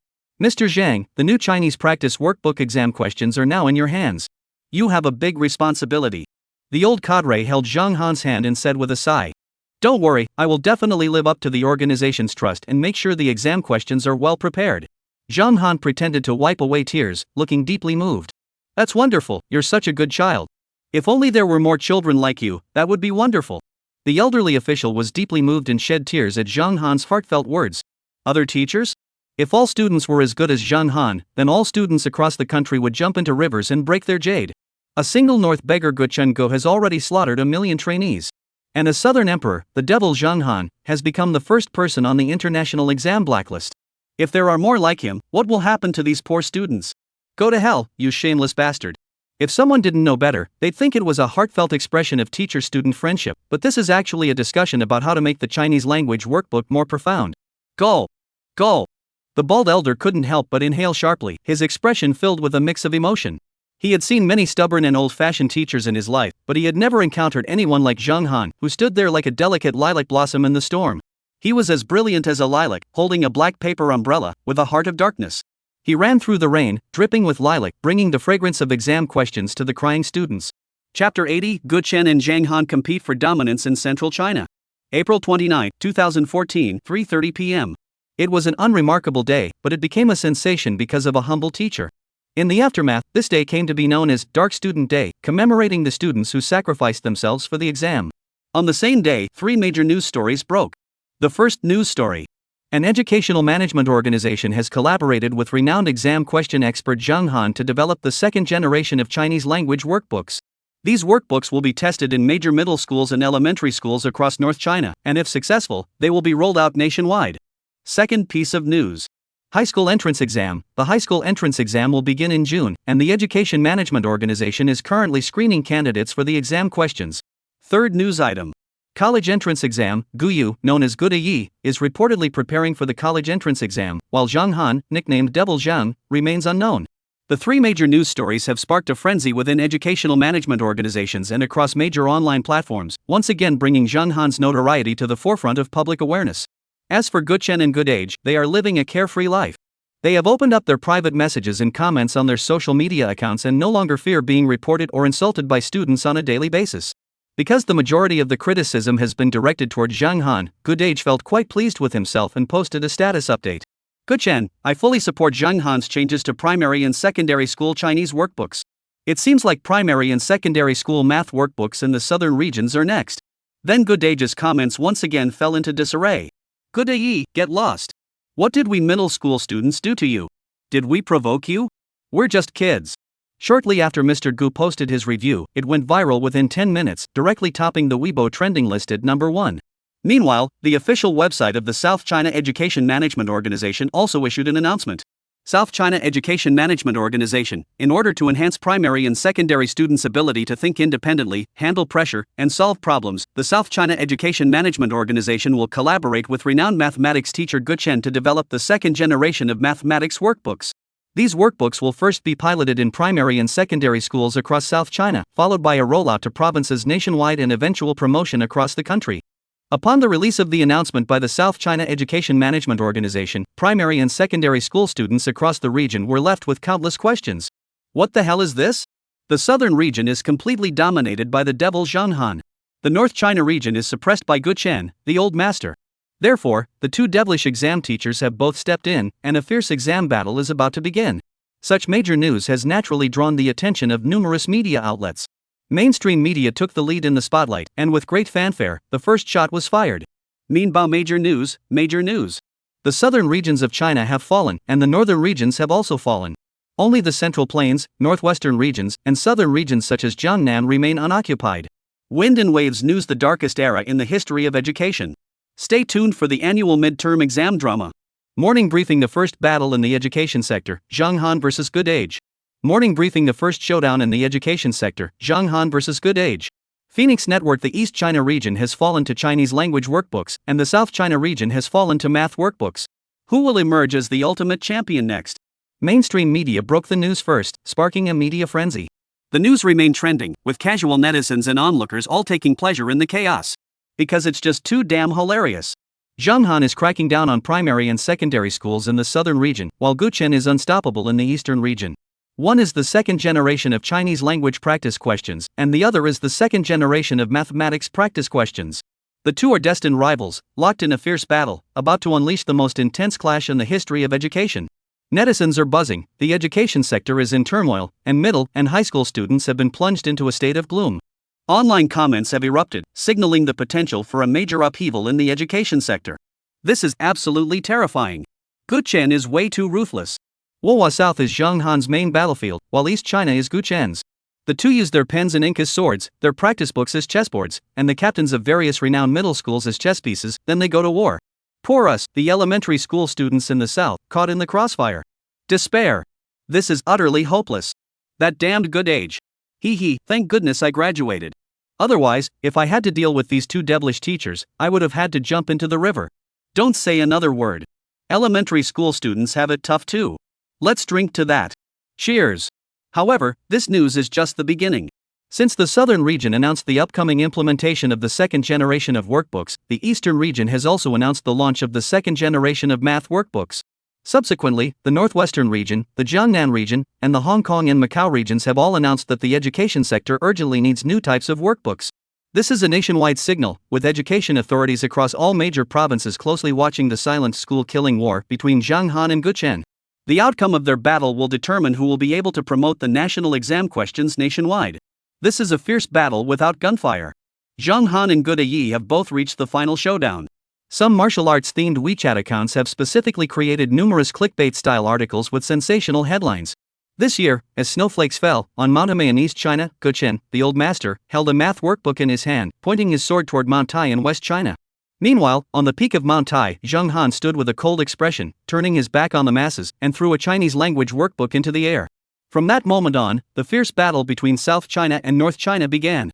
Mr. Zhang, the new Chinese practice workbook exam questions are now in your hands. You have a big responsibility. The old cadre held Zheng Han's hand and said with a sigh, "Don't worry, I will definitely live up to the organization's trust and make sure the exam questions are well prepared." Zheng Han pretended to wipe away tears, looking deeply moved. "That's wonderful, you're such a good child. If only there were more children like you, that would be wonderful." The elderly official was deeply moved and shed tears at Zheng Han's heartfelt words. Other teachers? If all students were as good as Zheng Han, then all students across the country would jump into rivers and break their jade. A single North beggar Guchen Go has already slaughtered 1 million trainees. And a southern emperor, the devil Zheng Han, has become the first person on the international exam blacklist. If there are more like him, what will happen to these poor students? Go to hell, you shameless bastard. If someone didn't know better, they'd think it was a heartfelt expression of teacher-student friendship, but this is actually a discussion about how to make the Chinese language workbook more profound. Gulp! Gulp! The bald elder couldn't help but inhale sharply, his expression filled with a mix of emotion. He had seen many stubborn and old-fashioned teachers in his life, but he had never encountered anyone like Zheng Han, who stood there like a delicate lilac blossom in the storm. He was as brilliant as a lilac, holding a black paper umbrella, with a heart of darkness. He ran through the rain, dripping with lilac, bringing the fragrance of exam questions to the crying students. Chapter 80, Guchen and Zheng Han compete for dominance in central China. April 29, 2014, 3:30 p.m. It was an unremarkable day, but it became a sensation because of a humble teacher. In the aftermath, this day came to be known as Dark Student Day, commemorating the students who sacrificed themselves for the exam. On the same day, 3 major news stories broke. The first news story. An educational management organization has collaborated with renowned exam question expert Zheng Han to develop the second generation of Chinese language workbooks. These workbooks will be tested in major middle schools and elementary schools across North China, and if successful, they will be rolled out nationwide. Second piece of news. High school entrance exam. The high school entrance exam will begin in June, and the Education Management Organization is currently screening candidates for the exam questions. Third news item. College entrance exam, Guyu, known as Gudayi, is reportedly preparing for the college entrance exam, while Zheng Han, nicknamed Devil Zheng, remains unknown. The 3 major news stories have sparked a frenzy within educational management organizations and across major online platforms, once again bringing Zheng Han's notoriety to the forefront of public awareness. As for Guchen and Goodage, they are living a carefree life. They have opened up their private messages and comments on their social media accounts and no longer fear being reported or insulted by students on a daily basis. Because the majority of the criticism has been directed toward Zheng Han, Goodage felt quite pleased with himself and posted a status update. Guchen, I fully support Zheng Han's changes to primary and secondary school Chinese workbooks. It seems like primary and secondary school math workbooks in the southern regions are next. Then Goodage's comments once again fell into disarray. Goodayi, get lost. What did we middle school students do to you? Did we provoke you? We're just kids. Shortly after Mr. Gu posted his review, it went viral within 10 minutes, directly topping the Weibo trending list at number 1. Meanwhile, the official website of the South China Education Management Organization also issued an announcement. South China Education Management Organization, in order to enhance primary and secondary students' ability to think independently, handle pressure, and solve problems, the South China Education Management Organization will collaborate with renowned mathematics teacher Guchen to develop the second generation of mathematics workbooks. These workbooks will first be piloted in primary and secondary schools across South China, followed by a rollout to provinces nationwide and eventual promotion across the country. Upon the release of the announcement by the South China Education Management Organization, primary and secondary school students across the region were left with countless questions. What the hell is this? The southern region is completely dominated by the devil Zheng Han. The North China region is suppressed by Guchen, the old master. Therefore, the 2 devilish exam teachers have both stepped in, and a fierce exam battle is about to begin. Such major news has naturally drawn the attention of numerous media outlets. Mainstream media took the lead in the spotlight, and with great fanfare, the first shot was fired. Meanwhile, major news. The southern regions of China have fallen, and the northern regions have also fallen. Only the central plains, northwestern regions, and southern regions such as Jiangnan remain unoccupied. Wind and Waves News, the darkest era in the history of education. Stay tuned for the annual midterm exam drama. Morning Briefing, the first battle in the education sector, Zheng Han vs. Goodage. Morning Briefing, the first showdown in the education sector, Zheng Han vs. Goodage. Phoenix Network. The East China region has fallen to Chinese language workbooks, and the South China region has fallen to math workbooks. Who will emerge as the ultimate champion next? Mainstream media broke the news first, sparking a media frenzy. The news remained trending, with casual netizens and onlookers all taking pleasure in the chaos. Because it's just too damn hilarious. Zhenghan is cracking down on primary and secondary schools in the southern region, while Guchen is unstoppable in the eastern region. One is the second generation of Chinese language practice questions, and the other is the second generation of mathematics practice questions. The two are destined rivals, locked in a fierce battle, about to unleash the most intense clash in the history of education. Netizens are buzzing, the education sector is in turmoil, and middle and high school students have been plunged into a state of gloom. Online comments have erupted, signaling the potential for a major upheaval in the education sector. This is absolutely terrifying. Guchen is way too ruthless. Wohua South is Zhenghan's main battlefield, while East China is Guchen's. The two use their pens and ink as swords, their practice books as chessboards, and the captains of various renowned middle schools as chess pieces. Then they go to war. Poor us, the elementary school students in the South, caught in the crossfire. Despair. This is utterly hopeless. That damned good age. Hee, thank goodness I graduated. Otherwise, if I had to deal with these two devilish teachers, I would have had to jump into the river. Don't say another word. Elementary school students have it tough too. Let's drink to that. Cheers. However, this news is just the beginning. Since the southern region announced the upcoming implementation of the second generation of workbooks, the eastern region has also announced the launch of the second generation of math workbooks. Subsequently, the northwestern region, the Jiangnan region, and the Hong Kong and Macau regions have all announced that the education sector urgently needs new types of workbooks. This is a nationwide signal, with education authorities across all major provinces closely watching the silent school-killing war between Zhenghan and Guchen. The outcome of their battle will determine who will be able to promote the national exam questions nationwide. This is a fierce battle without gunfire. Zhenghan and Gudeyi have both reached the final showdown. Some martial arts-themed WeChat accounts have specifically created numerous clickbait-style articles with sensational headlines. This year, as snowflakes fell, on Mount Hemei in East China, Guchen, the old master, held a math workbook in his hand, pointing his sword toward Mount Tai in West China. Meanwhile, on the peak of Mount Tai, Zhenghan stood with a cold expression, turning his back on the masses, and threw a Chinese language workbook into the air. From that moment on, the fierce battle between South China and North China began.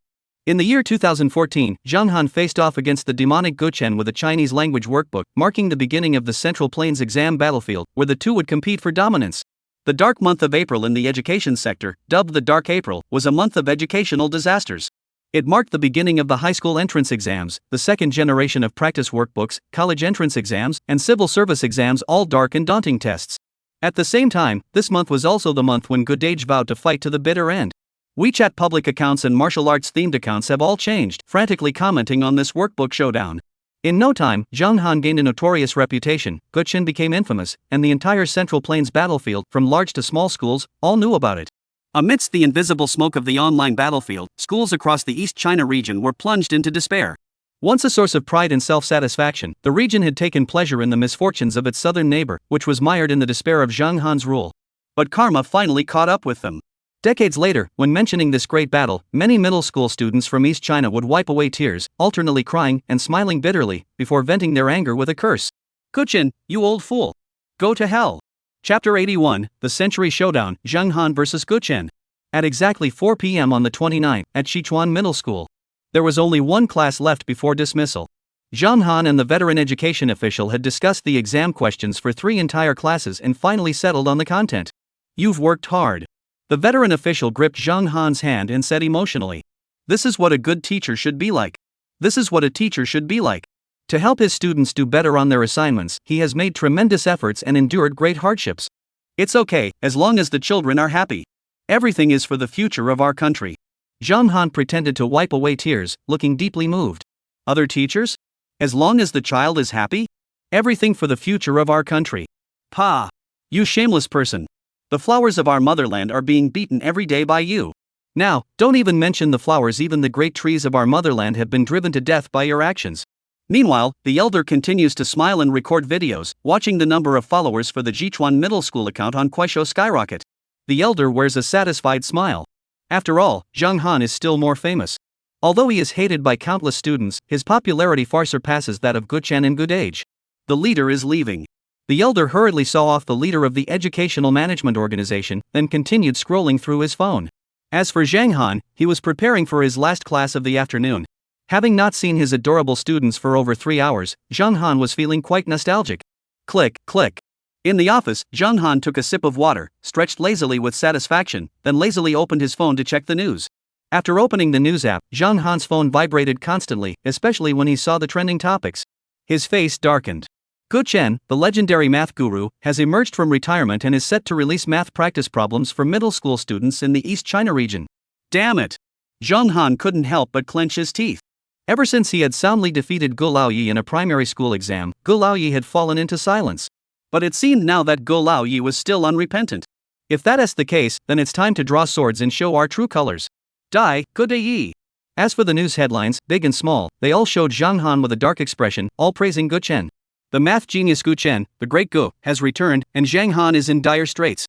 In the year 2014, Zhenghan faced off against the demonic Guchen with a Chinese language workbook, marking the beginning of the Central Plains exam battlefield, where the two would compete for dominance. The dark month of April in the education sector, dubbed the Dark April, was a month of educational disasters. It marked the beginning of the high school entrance exams, the second generation of practice workbooks, college entrance exams, and civil service exams, all dark and daunting tests. At the same time, this month was also the month when Goodage vowed to fight to the bitter end. WeChat public accounts and martial arts themed accounts have all changed, frantically commenting on this workbook showdown. In no time, Zhenghan gained a notorious reputation, Guchen became infamous, and the entire Central Plains battlefield, from large to small schools, all knew about it. Amidst the invisible smoke of the online battlefield, schools across the East China region were plunged into despair. Once a source of pride and self-satisfaction, the region had taken pleasure in the misfortunes of its southern neighbor, which was mired in the despair of Zhenghan's rule. But karma finally caught up with them. Decades later, when mentioning this great battle, many middle school students from East China would wipe away tears, alternately crying and smiling bitterly, before venting their anger with a curse. Guchen, you old fool. Go to hell. Chapter 81, The Century Showdown, Zhenghan vs. Guchen. At exactly 4 p.m. on the 29th, at Sichuan Middle School. There was only one class left before dismissal. Zhenghan and the veteran education official had discussed the exam questions for 3 entire classes and finally settled on the content. You've worked hard. The veteran official gripped Zhenghan's hand and said emotionally, "This is what a good teacher should be like. This is what a teacher should be like." To help his students do better on their assignments, he has made tremendous efforts and endured great hardships. It's okay, as long as the children are happy. Everything is for the future of our country. Zhenghan pretended to wipe away tears, looking deeply moved. Other teachers? As long as the child is happy? Everything for the future of our country. Pa! You shameless person. The flowers of our motherland are being beaten every day by you. Now, don't even mention the flowers, even the great trees of our motherland have been driven to death by your actions. Meanwhile, the elder continues to smile and record videos, watching the number of followers for the Jichuan Middle School account on Kuaishou skyrocket. The elder wears a satisfied smile. After all, Zhenghan is still more famous. Although he is hated by countless students, his popularity far surpasses that of Guchen and Goodage. The leader is leaving. The elder hurriedly saw off the leader of the educational management organization, then continued scrolling through his phone. As for Zhang Han, he was preparing for his last class of the afternoon. Having not seen his adorable students for over 3 hours, Zhang Han was feeling quite nostalgic. Click, click. In the office, Zhang Han took a sip of water, stretched lazily with satisfaction, then lazily opened his phone to check the news. After opening the news app, Zhang Han's phone vibrated constantly, especially when he saw the trending topics. His face darkened. Gu Chen, the legendary math guru, has emerged from retirement and is set to release math practice problems for middle school students in the East China region. Damn it! Zhang Han couldn't help but clench his teeth. Ever since he had soundly defeated Gu Laoyi in a primary school exam, Gu Laoyi had fallen into silence. But it seemed now that Gu Laoyi was still unrepentant. If that is the case, then it's time to draw swords and show our true colors. Die, Gu Dai. As for the news headlines, big and small, they all showed Zhang Han with a dark expression, all praising Gu Chen. The math genius Gu Chen, the great Gu, has returned, and Zhang Han is in dire straits.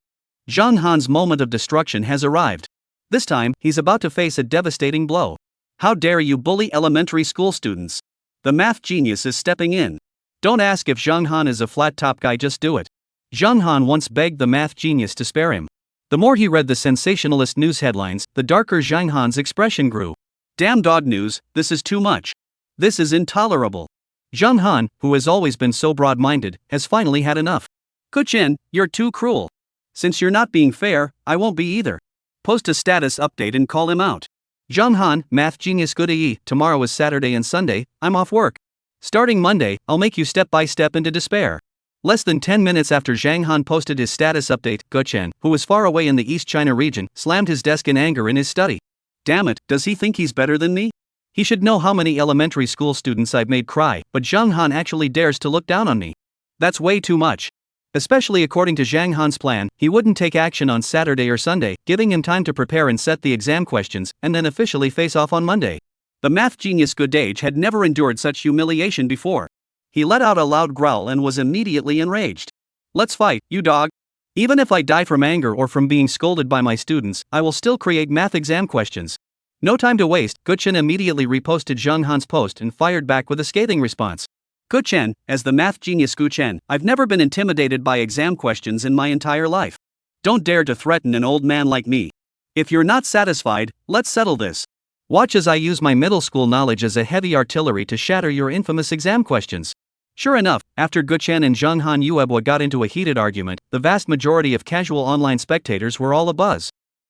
Zhang Han's moment of destruction has arrived. This time, he's about to face a devastating blow. How dare you bully elementary school students? The math genius is stepping in. Don't ask if Zhang Han is a flat-top guy, just do it. Zhang Han once begged the math genius to spare him. The more he read the sensationalist news headlines, the darker Zhang Han's expression grew. Damn dog news, this is too much. This is intolerable. Zhang Han, who has always been so broad-minded, has finally had enough. Gu Chen, you're too cruel. Since you're not being fair, I won't be either. Post a status update and call him out. Zhang Han, math genius Gu Dai, tomorrow is Saturday and Sunday, I'm off work. Starting Monday, I'll make you step by step into despair. Less than 10 minutes after Zhang Han posted his status update, Gu Chen, who was far away in the East China region, slammed his desk in anger in his study. Damn it, does he think he's better than me? He should know how many elementary school students I've made cry, but Zhang Han actually dares to look down on me. That's way too much. Especially according to Zhang Han's plan, he wouldn't take action on Saturday or Sunday, giving him time to prepare and set the exam questions, and then officially face off on Monday. The math genius Gu Dai had never endured such humiliation before. He let out a loud growl and was immediately enraged. Let's fight, you dog. Even if I die from anger or from being scolded by my students, I will still create math exam questions. No time to waste, Gu Chen immediately reposted Zhang Han's post and fired back with a scathing response. Gu Chen, as the math genius Gu Chen, I've never been intimidated by exam questions in my entire life. Don't dare to threaten an old man like me. If you're not satisfied, let's settle this. Watch as I use my middle school knowledge as a heavy artillery to shatter your infamous exam questions. Sure enough, after Gu Chen and Zhang Han Yuebwa got into a heated argument, the vast majority of casual online spectators were all abuzz.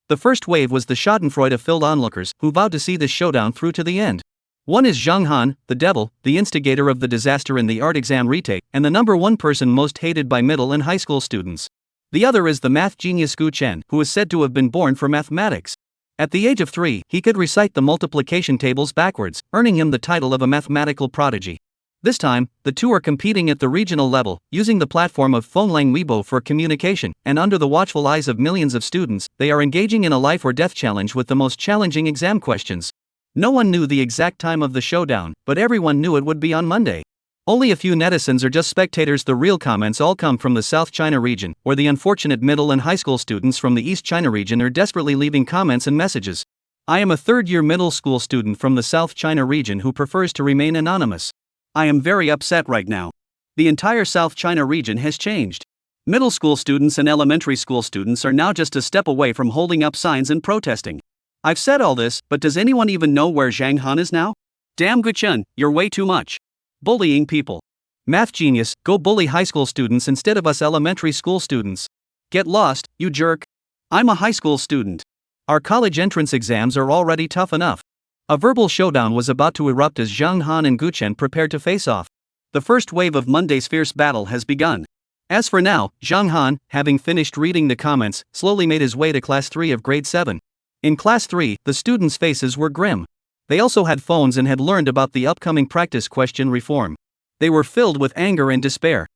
The first wave was the schadenfreude-filled onlookers, who vowed to see this showdown through to the end. One is Zhang Han, the devil, the instigator of the disaster in the art exam retake, and the number one person most hated by middle and high school students. The other is the math genius Gu Chen, who is said to have been born for mathematics. At the age of 3, he could recite the multiplication tables backwards, earning him the title of a mathematical prodigy. This time, the two are competing at the regional level, using the platform of Fenglang Weibo for communication, and under the watchful eyes of millions of students, they are engaging in a life or death challenge with the most challenging exam questions. No one knew the exact time of the showdown, but everyone knew it would be on Monday. Only a few netizens are just spectators. The real comments all come from the South China region, where the unfortunate middle and high school students from the East China region are desperately leaving comments and messages. I am a third-year middle school student from the South China region who prefers to remain anonymous. I am very upset right now. The entire South China region has changed. Middle school students and elementary school students are now just a step away from holding up signs and protesting. I've said all this, but does anyone even know where Zhang Han is now? Damn Gu Chen, you're way too much. Bullying people. Math genius, go bully high school students instead of us elementary school students. Get lost, you jerk. I'm a high school student. Our college entrance exams are already tough enough. A verbal showdown was about to erupt as Zhang Han and Gu Chen prepared to face off. The first wave of Monday's fierce battle has begun. As for now, Zhang Han, having finished reading the comments, slowly made his way to Class 3 of Grade 7. In Class 3, the students' faces were grim. They also had phones and had learned about the upcoming practice question reform. They were filled with anger and despair.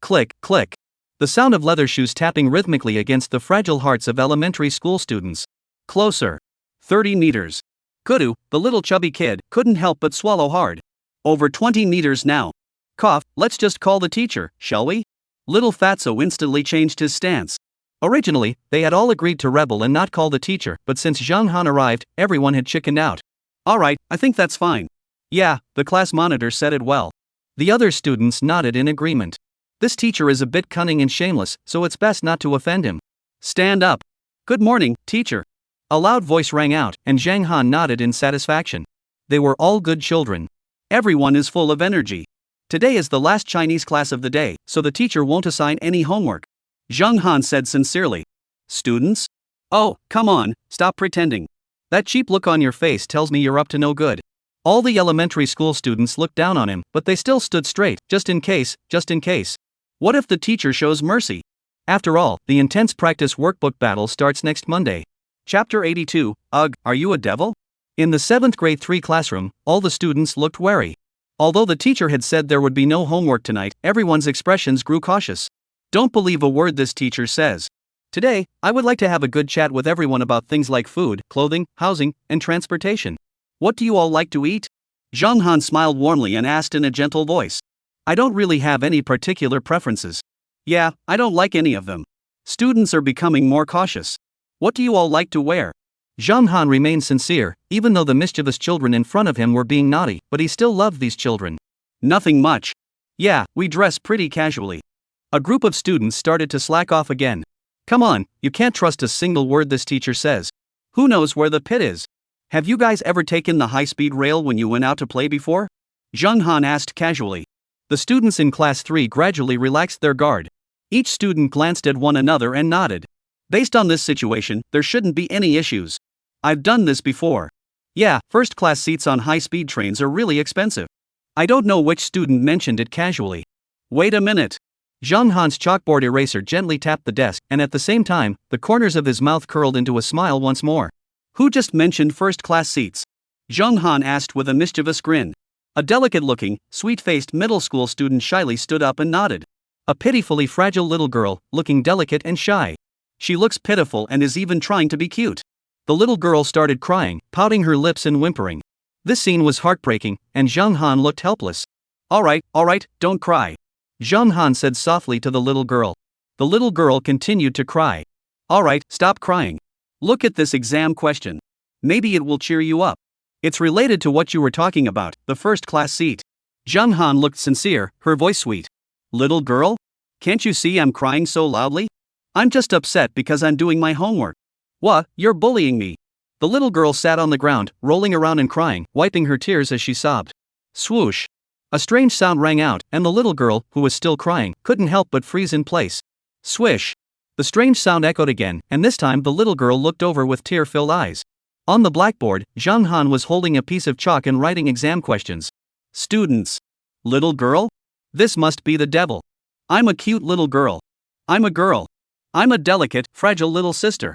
Click, click. The sound of leather shoes tapping rhythmically against the fragile hearts of elementary school students. Closer. 30 meters. Kudu, the little chubby kid, couldn't help but swallow hard. Over 20 meters now. Cough, let's just call the teacher, shall we? Little Fatso instantly changed his stance. Originally, they had all agreed to rebel and not call the teacher, but since Zhang Han arrived, everyone had chickened out. Alright, I think that's fine. Yeah, the class monitor said it well. The other students nodded in agreement. This teacher is a bit cunning and shameless, so it's best not to offend him. Stand up. Good morning, teacher. A loud voice rang out, and Zhang Han nodded in satisfaction. They were all good children. Everyone is full of energy. Today is the last Chinese class of the day, so the teacher won't assign any homework. Zhang Han said sincerely. Students? Oh, come on, stop pretending. That cheap look on your face tells me you're up to no good. All the elementary school students looked down on him, but they still stood straight, just in case, just in case. What if the teacher shows mercy? After all, the intense practice workbook battle starts next Monday. Chapter 82, Ugh, are you a devil? In the 7th grade 3 classroom, all the students looked wary. Although the teacher had said there would be no homework tonight, everyone's expressions grew cautious. Don't believe a word this teacher says. Today, I would like to have a good chat with everyone about things like food, clothing, housing, and transportation. What do you all like to eat? Zhang Han smiled warmly and asked in a gentle voice. I don't really have any particular preferences. Yeah, I don't like any of them. Students are becoming more cautious. What do you all like to wear? Zhang Han remained sincere, even though the mischievous children in front of him were being naughty, but he still loved these children. Nothing much. Yeah, we dress pretty casually. A group of students started to slack off again. Come on, you can't trust a single word this teacher says. Who knows where the pit is? Have you guys ever taken the high-speed rail when you went out to play before? Zhang Han asked casually. The students in class 3 gradually relaxed their guard. Each student glanced at one another and nodded. Based on this situation, there shouldn't be any issues. I've done this before. Yeah, first-class seats on high-speed trains are really expensive. I don't know which student mentioned it casually. Wait a minute. Zhang Han's chalkboard eraser gently tapped the desk, and at the same time, the corners of his mouth curled into a smile once more. Who just mentioned first-class seats? Zhang Han asked with a mischievous grin. A delicate-looking, sweet-faced middle school student shyly stood up and nodded. A pitifully fragile little girl, looking delicate and shy. She looks pitiful and is even trying to be cute. The little girl started crying, pouting her lips and whimpering. This scene was heartbreaking, and Zhang Han looked helpless. All right, don't cry. Zhang Han said softly to the little girl. The little girl continued to cry. All right, stop crying. Look at this exam question. Maybe it will cheer you up. It's related to what you were talking about, the first-class seat. Zhang Han looked sincere, her voice sweet. Little girl? Can't you see I'm crying so loudly? I'm just upset because I'm doing my homework. What, you're bullying me? The little girl sat on the ground, rolling around and crying, wiping her tears as she sobbed. Swoosh. A strange sound rang out, and the little girl, who was still crying, couldn't help but freeze in place. Swish. The strange sound echoed again, and this time the little girl looked over with tear-filled eyes. On the blackboard, Zhang Han was holding a piece of chalk and writing exam questions. Students. Little girl? This must be the devil. I'm a cute little girl. I'm a girl. I'm a delicate, fragile little sister.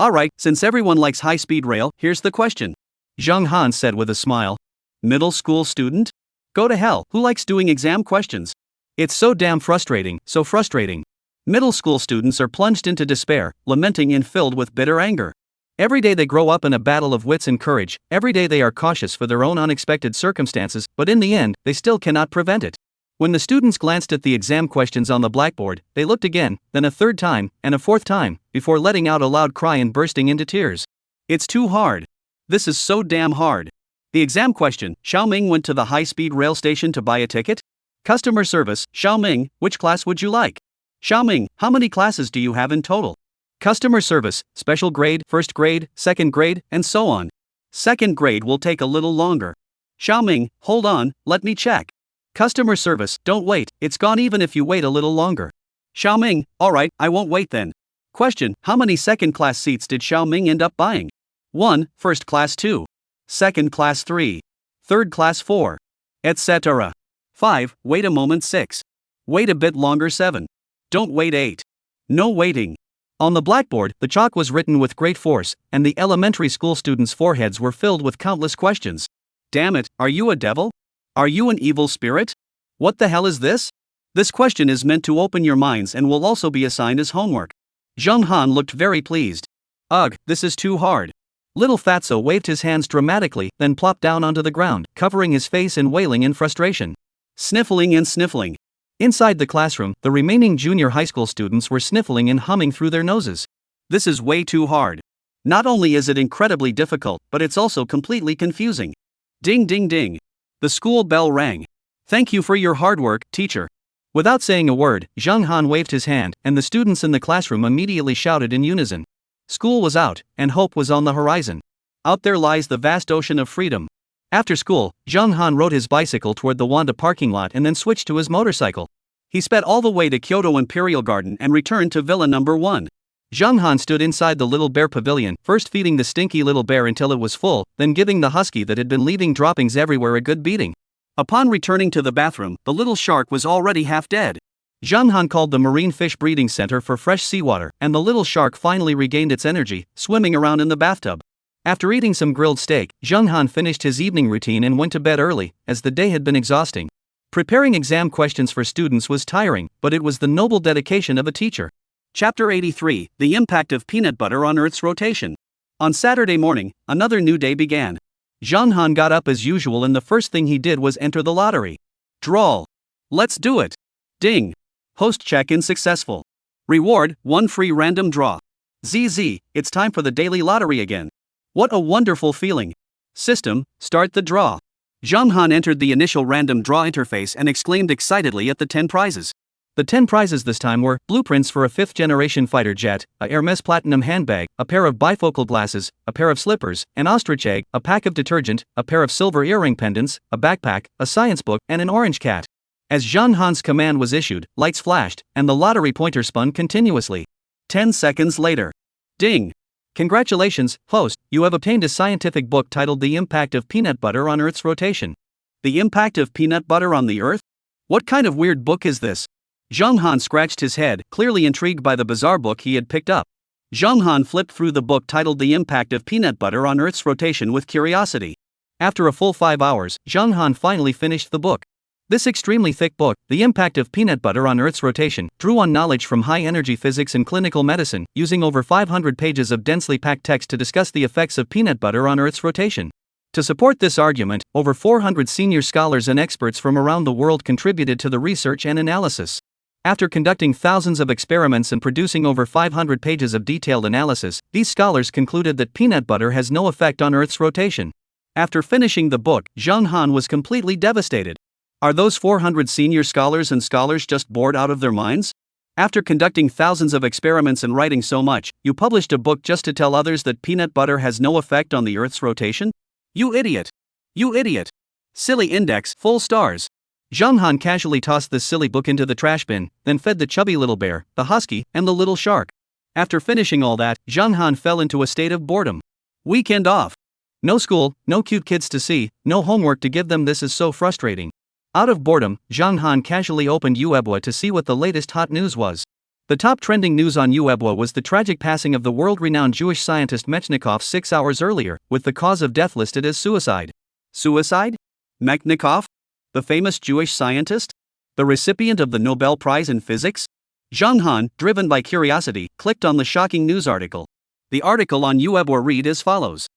Alright, since everyone likes high-speed rail, here's the question. Zhang Han said with a smile. Middle school student? Go to hell, who likes doing exam questions? It's so damn frustrating, so frustrating. Middle school students are plunged into despair, lamenting and filled with bitter anger. Every day they grow up in a battle of wits and courage, every day they are cautious for their own unexpected circumstances, but in the end, they still cannot prevent it. When the students glanced at the exam questions on the blackboard, they looked again, then a third time, and a fourth time, before letting out a loud cry and bursting into tears. It's too hard. This is so damn hard. The exam question, Xiao Ming went to the high-speed rail station to buy a ticket? Customer service, Xiao Ming, which class would you like? Xiao Ming, how many classes do you have in total? Customer service, special grade, first grade, second grade, and so on. Second grade will take a little longer. Xiao Ming, hold on, let me check. Customer service, don't wait, it's gone even if you wait a little longer. Xiao Ming, alright, I won't wait then. Question, how many second class seats did Xiao Ming end up buying? 1, first class 2. Second class 3. Third class 4. Etc. 5, wait a moment 6. Wait a bit longer 7. Don't wait 8. No waiting. On the blackboard, the chalk was written with great force, and the elementary school students' foreheads were filled with countless questions. Damn it, are you a devil? Are you an evil spirit? What the hell is this? This question is meant to open your minds and will also be assigned as homework. Zhang Han looked very pleased. Ugh, this is too hard. Little Fatso waved his hands dramatically, then plopped down onto the ground, covering his face and wailing in frustration. Sniffling and sniffling. Inside the classroom, the remaining junior high school students were sniffling and humming through their noses. This is way too hard. Not only is it incredibly difficult, but it's also completely confusing. Ding ding ding. The school bell rang. Thank you for your hard work, teacher. Without saying a word, Zhang Han waved his hand, and the students in the classroom immediately shouted in unison. School was out, and hope was on the horizon. Out there lies the vast ocean of freedom. After school, Zhang Han rode his bicycle toward the Wanda parking lot and then switched to his motorcycle. He sped all the way to Kyoto Imperial Garden and returned to Villa Number 1. Zhang Han stood inside the little bear pavilion, first feeding the stinky little bear until it was full, then giving the husky that had been leaving droppings everywhere a good beating. Upon returning to the bathroom, the little shark was already half dead. Zhang Han called the Marine Fish Breeding Center for fresh seawater, and the little shark finally regained its energy, swimming around in the bathtub. After eating some grilled steak, Zhang Han finished his evening routine and went to bed early, as the day had been exhausting. Preparing exam questions for students was tiring, but it was the noble dedication of a teacher. Chapter 83: The Impact of Peanut Butter on Earth's Rotation. On Saturday morning, another new day began. Zhang Han got up as usual and the first thing he did was enter the lottery. Draw. Let's do it. Ding. Host check-in successful. Reward, 1 free random draw. ZZ, it's time for the daily lottery again. What a wonderful feeling. System, start the draw. Zhang Han entered the initial random draw interface and exclaimed excitedly at the 10 prizes. The 10 prizes this time were blueprints for a 5th-generation fighter jet, a Hermes Platinum handbag, a pair of bifocal glasses, a pair of slippers, an ostrich egg, a pack of detergent, a pair of silver earring pendants, a backpack, a science book, and an orange cat. As Zhang Han's command was issued, lights flashed, and the lottery pointer spun continuously. 10 seconds later. Ding! Congratulations, host, you have obtained a scientific book titled The Impact of Peanut Butter on Earth's Rotation. The Impact of Peanut Butter on the Earth? What kind of weird book is this? Zhang Han scratched his head, clearly intrigued by the bizarre book he had picked up. Zhang Han flipped through the book titled The Impact of Peanut Butter on Earth's Rotation with curiosity. After a full 5 hours, Zhang Han finally finished the book. This extremely thick book, The Impact of Peanut Butter on Earth's Rotation, drew on knowledge from high-energy physics and clinical medicine, using over 500 pages of densely packed text to discuss the effects of peanut butter on Earth's rotation. To support this argument, over 400 senior scholars and experts from around the world contributed to the research and analysis. After conducting thousands of experiments and producing over 500 pages of detailed analysis, these scholars concluded that peanut butter has no effect on Earth's rotation. After finishing the book, Zhang Han was completely devastated. Are those 400 senior scholars and scholars just bored out of their minds? After conducting thousands of experiments and writing so much, you published a book just to tell others that peanut butter has no effect on the Earth's rotation? You idiot! You idiot! Silly index, full stars. Zhang Han casually tossed this silly book into the trash bin, then fed the chubby little bear, the husky, and the little shark. After finishing all that, Zhang Han fell into a state of boredom. Weekend off. No school, no cute kids to see, no homework to give them. This is so frustrating. Out of boredom, Zhang Han casually opened Weibo to see what the latest hot news was. The top trending news on Weibo was the tragic passing of the world-renowned Jewish scientist Mechnikov 6 hours earlier, with the cause of death listed as suicide. Suicide? Mechnikov? The famous Jewish scientist? The recipient of the Nobel Prize in Physics? Zhang Han, driven by curiosity, clicked on the shocking news article. The article on Weibo read as follows.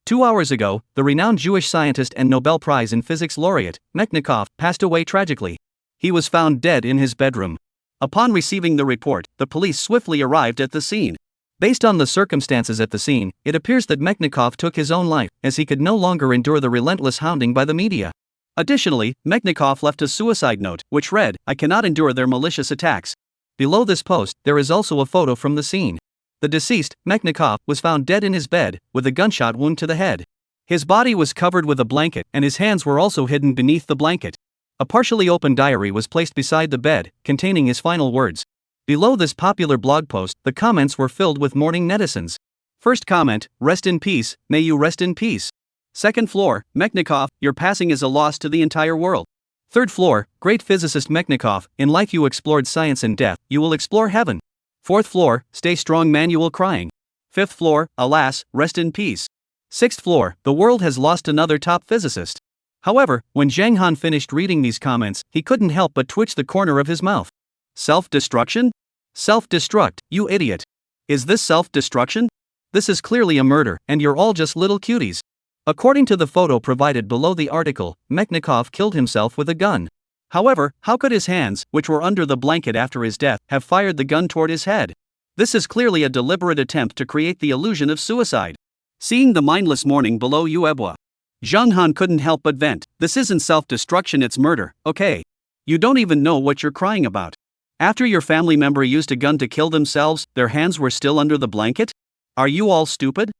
2 hours ago, the renowned Jewish scientist and Nobel Prize in Physics laureate, Mechnikov, passed away tragically. He was found dead in his bedroom. Upon receiving the report, the police swiftly arrived at the scene. Based on the circumstances at the scene, it appears that Mechnikov took his own life, as he could no longer endure the relentless hounding by the media. Additionally, Mechnikov left a suicide note, which read, "I cannot endure their malicious attacks." Below this post, there is also a photo from the scene. The deceased, Mechnikov, was found dead in his bed, with a gunshot wound to the head. His body was covered with a blanket, and his hands were also hidden beneath the blanket. A partially open diary was placed beside the bed, containing his final words. Below this popular blog post, the comments were filled with mourning netizens. First comment, "Rest in peace, may you rest in peace." Second floor, "Mechnikov, your passing is a loss to the entire world." Third floor, "Great physicist Mechnikov, in life you explored science, and death, you will explore heaven." Fourth floor, "Stay strong manual crying." Fifth floor, "Alas, rest in peace." Sixth floor, "The world has lost another top physicist." However, when Zhang Han finished reading these comments, he couldn't help but twitch the corner of his mouth. Self-destruction? Self-destruct, you idiot. Is this self-destruction? This is clearly a murder, and you're all just little cuties. According to the photo provided below the article, Mechnikov killed himself with a gun. However, how could his hands, which were under the blanket after his death, have fired the gun toward his head? This is clearly a deliberate attempt to create the illusion of suicide. Seeing the mindless mourning below Weibo, Zhang Han couldn't help but vent. This isn't self-destruction, it's murder, okay? You don't even know what you're crying about. After your family member used a gun to kill themselves, their hands were still under the blanket? Are you all stupid?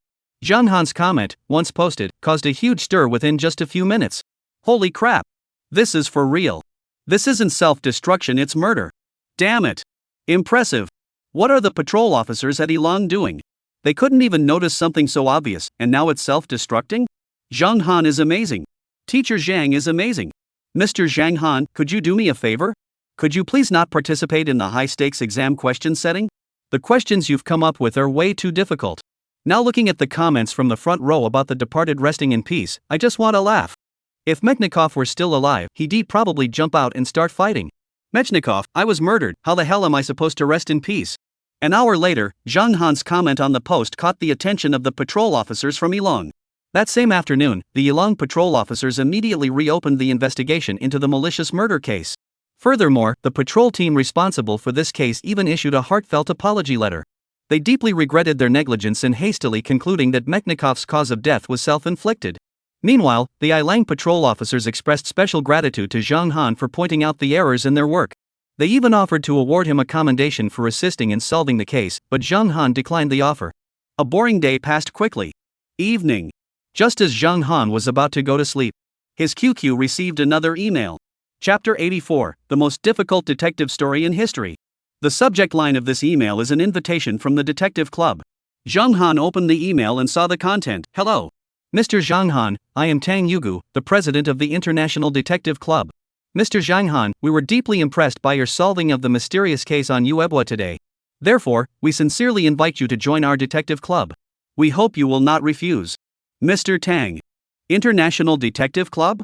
Zhang Han's comment, once posted, caused a huge stir within just a few minutes. Holy crap! This is for real. This isn't self-destruction, it's murder. Damn it! Impressive. What are the patrol officers at Ilang doing? They couldn't even notice something so obvious, and now it's self-destructing? Zhang Han is amazing. Teacher Zhang is amazing. Mr. Zhang Han, could you do me a favor? Could you please not participate in the high-stakes exam question setting? The questions you've come up with are way too difficult. Now looking at the comments from the front row about the departed resting in peace, I just want to laugh. If Mechnikov were still alive, he'd probably jump out and start fighting. Mechnikov, I was murdered, how the hell am I supposed to rest in peace? An hour later, Zhang Han's comment on the post caught the attention of the patrol officers from Ilang. That same afternoon, the Ilang patrol officers immediately reopened the investigation into the malicious murder case. Furthermore, the patrol team responsible for this case even issued a heartfelt apology letter. They deeply regretted their negligence and hastily concluding that Mechnikov's cause of death was self-inflicted. Meanwhile, the Ilang patrol officers expressed special gratitude to Zhang Han for pointing out the errors in their work. They even offered to award him a commendation for assisting in solving the case, but Zhang Han declined the offer. A boring day passed quickly. Evening. Just as Zhang Han was about to go to sleep, his QQ received another email. Chapter 84, the most difficult detective story in history. The subject line of this email is an invitation from the detective club. Zhang Han opened the email and saw the content. Hello. Mr. Zhang Han, I am Tang Yugu, the president of the International Detective Club. Mr. Zhang Han, we were deeply impressed by your solving of the mysterious case on Uebwa today. Therefore, we sincerely invite you to join our detective club. We hope you will not refuse. Mr. Tang. International Detective Club?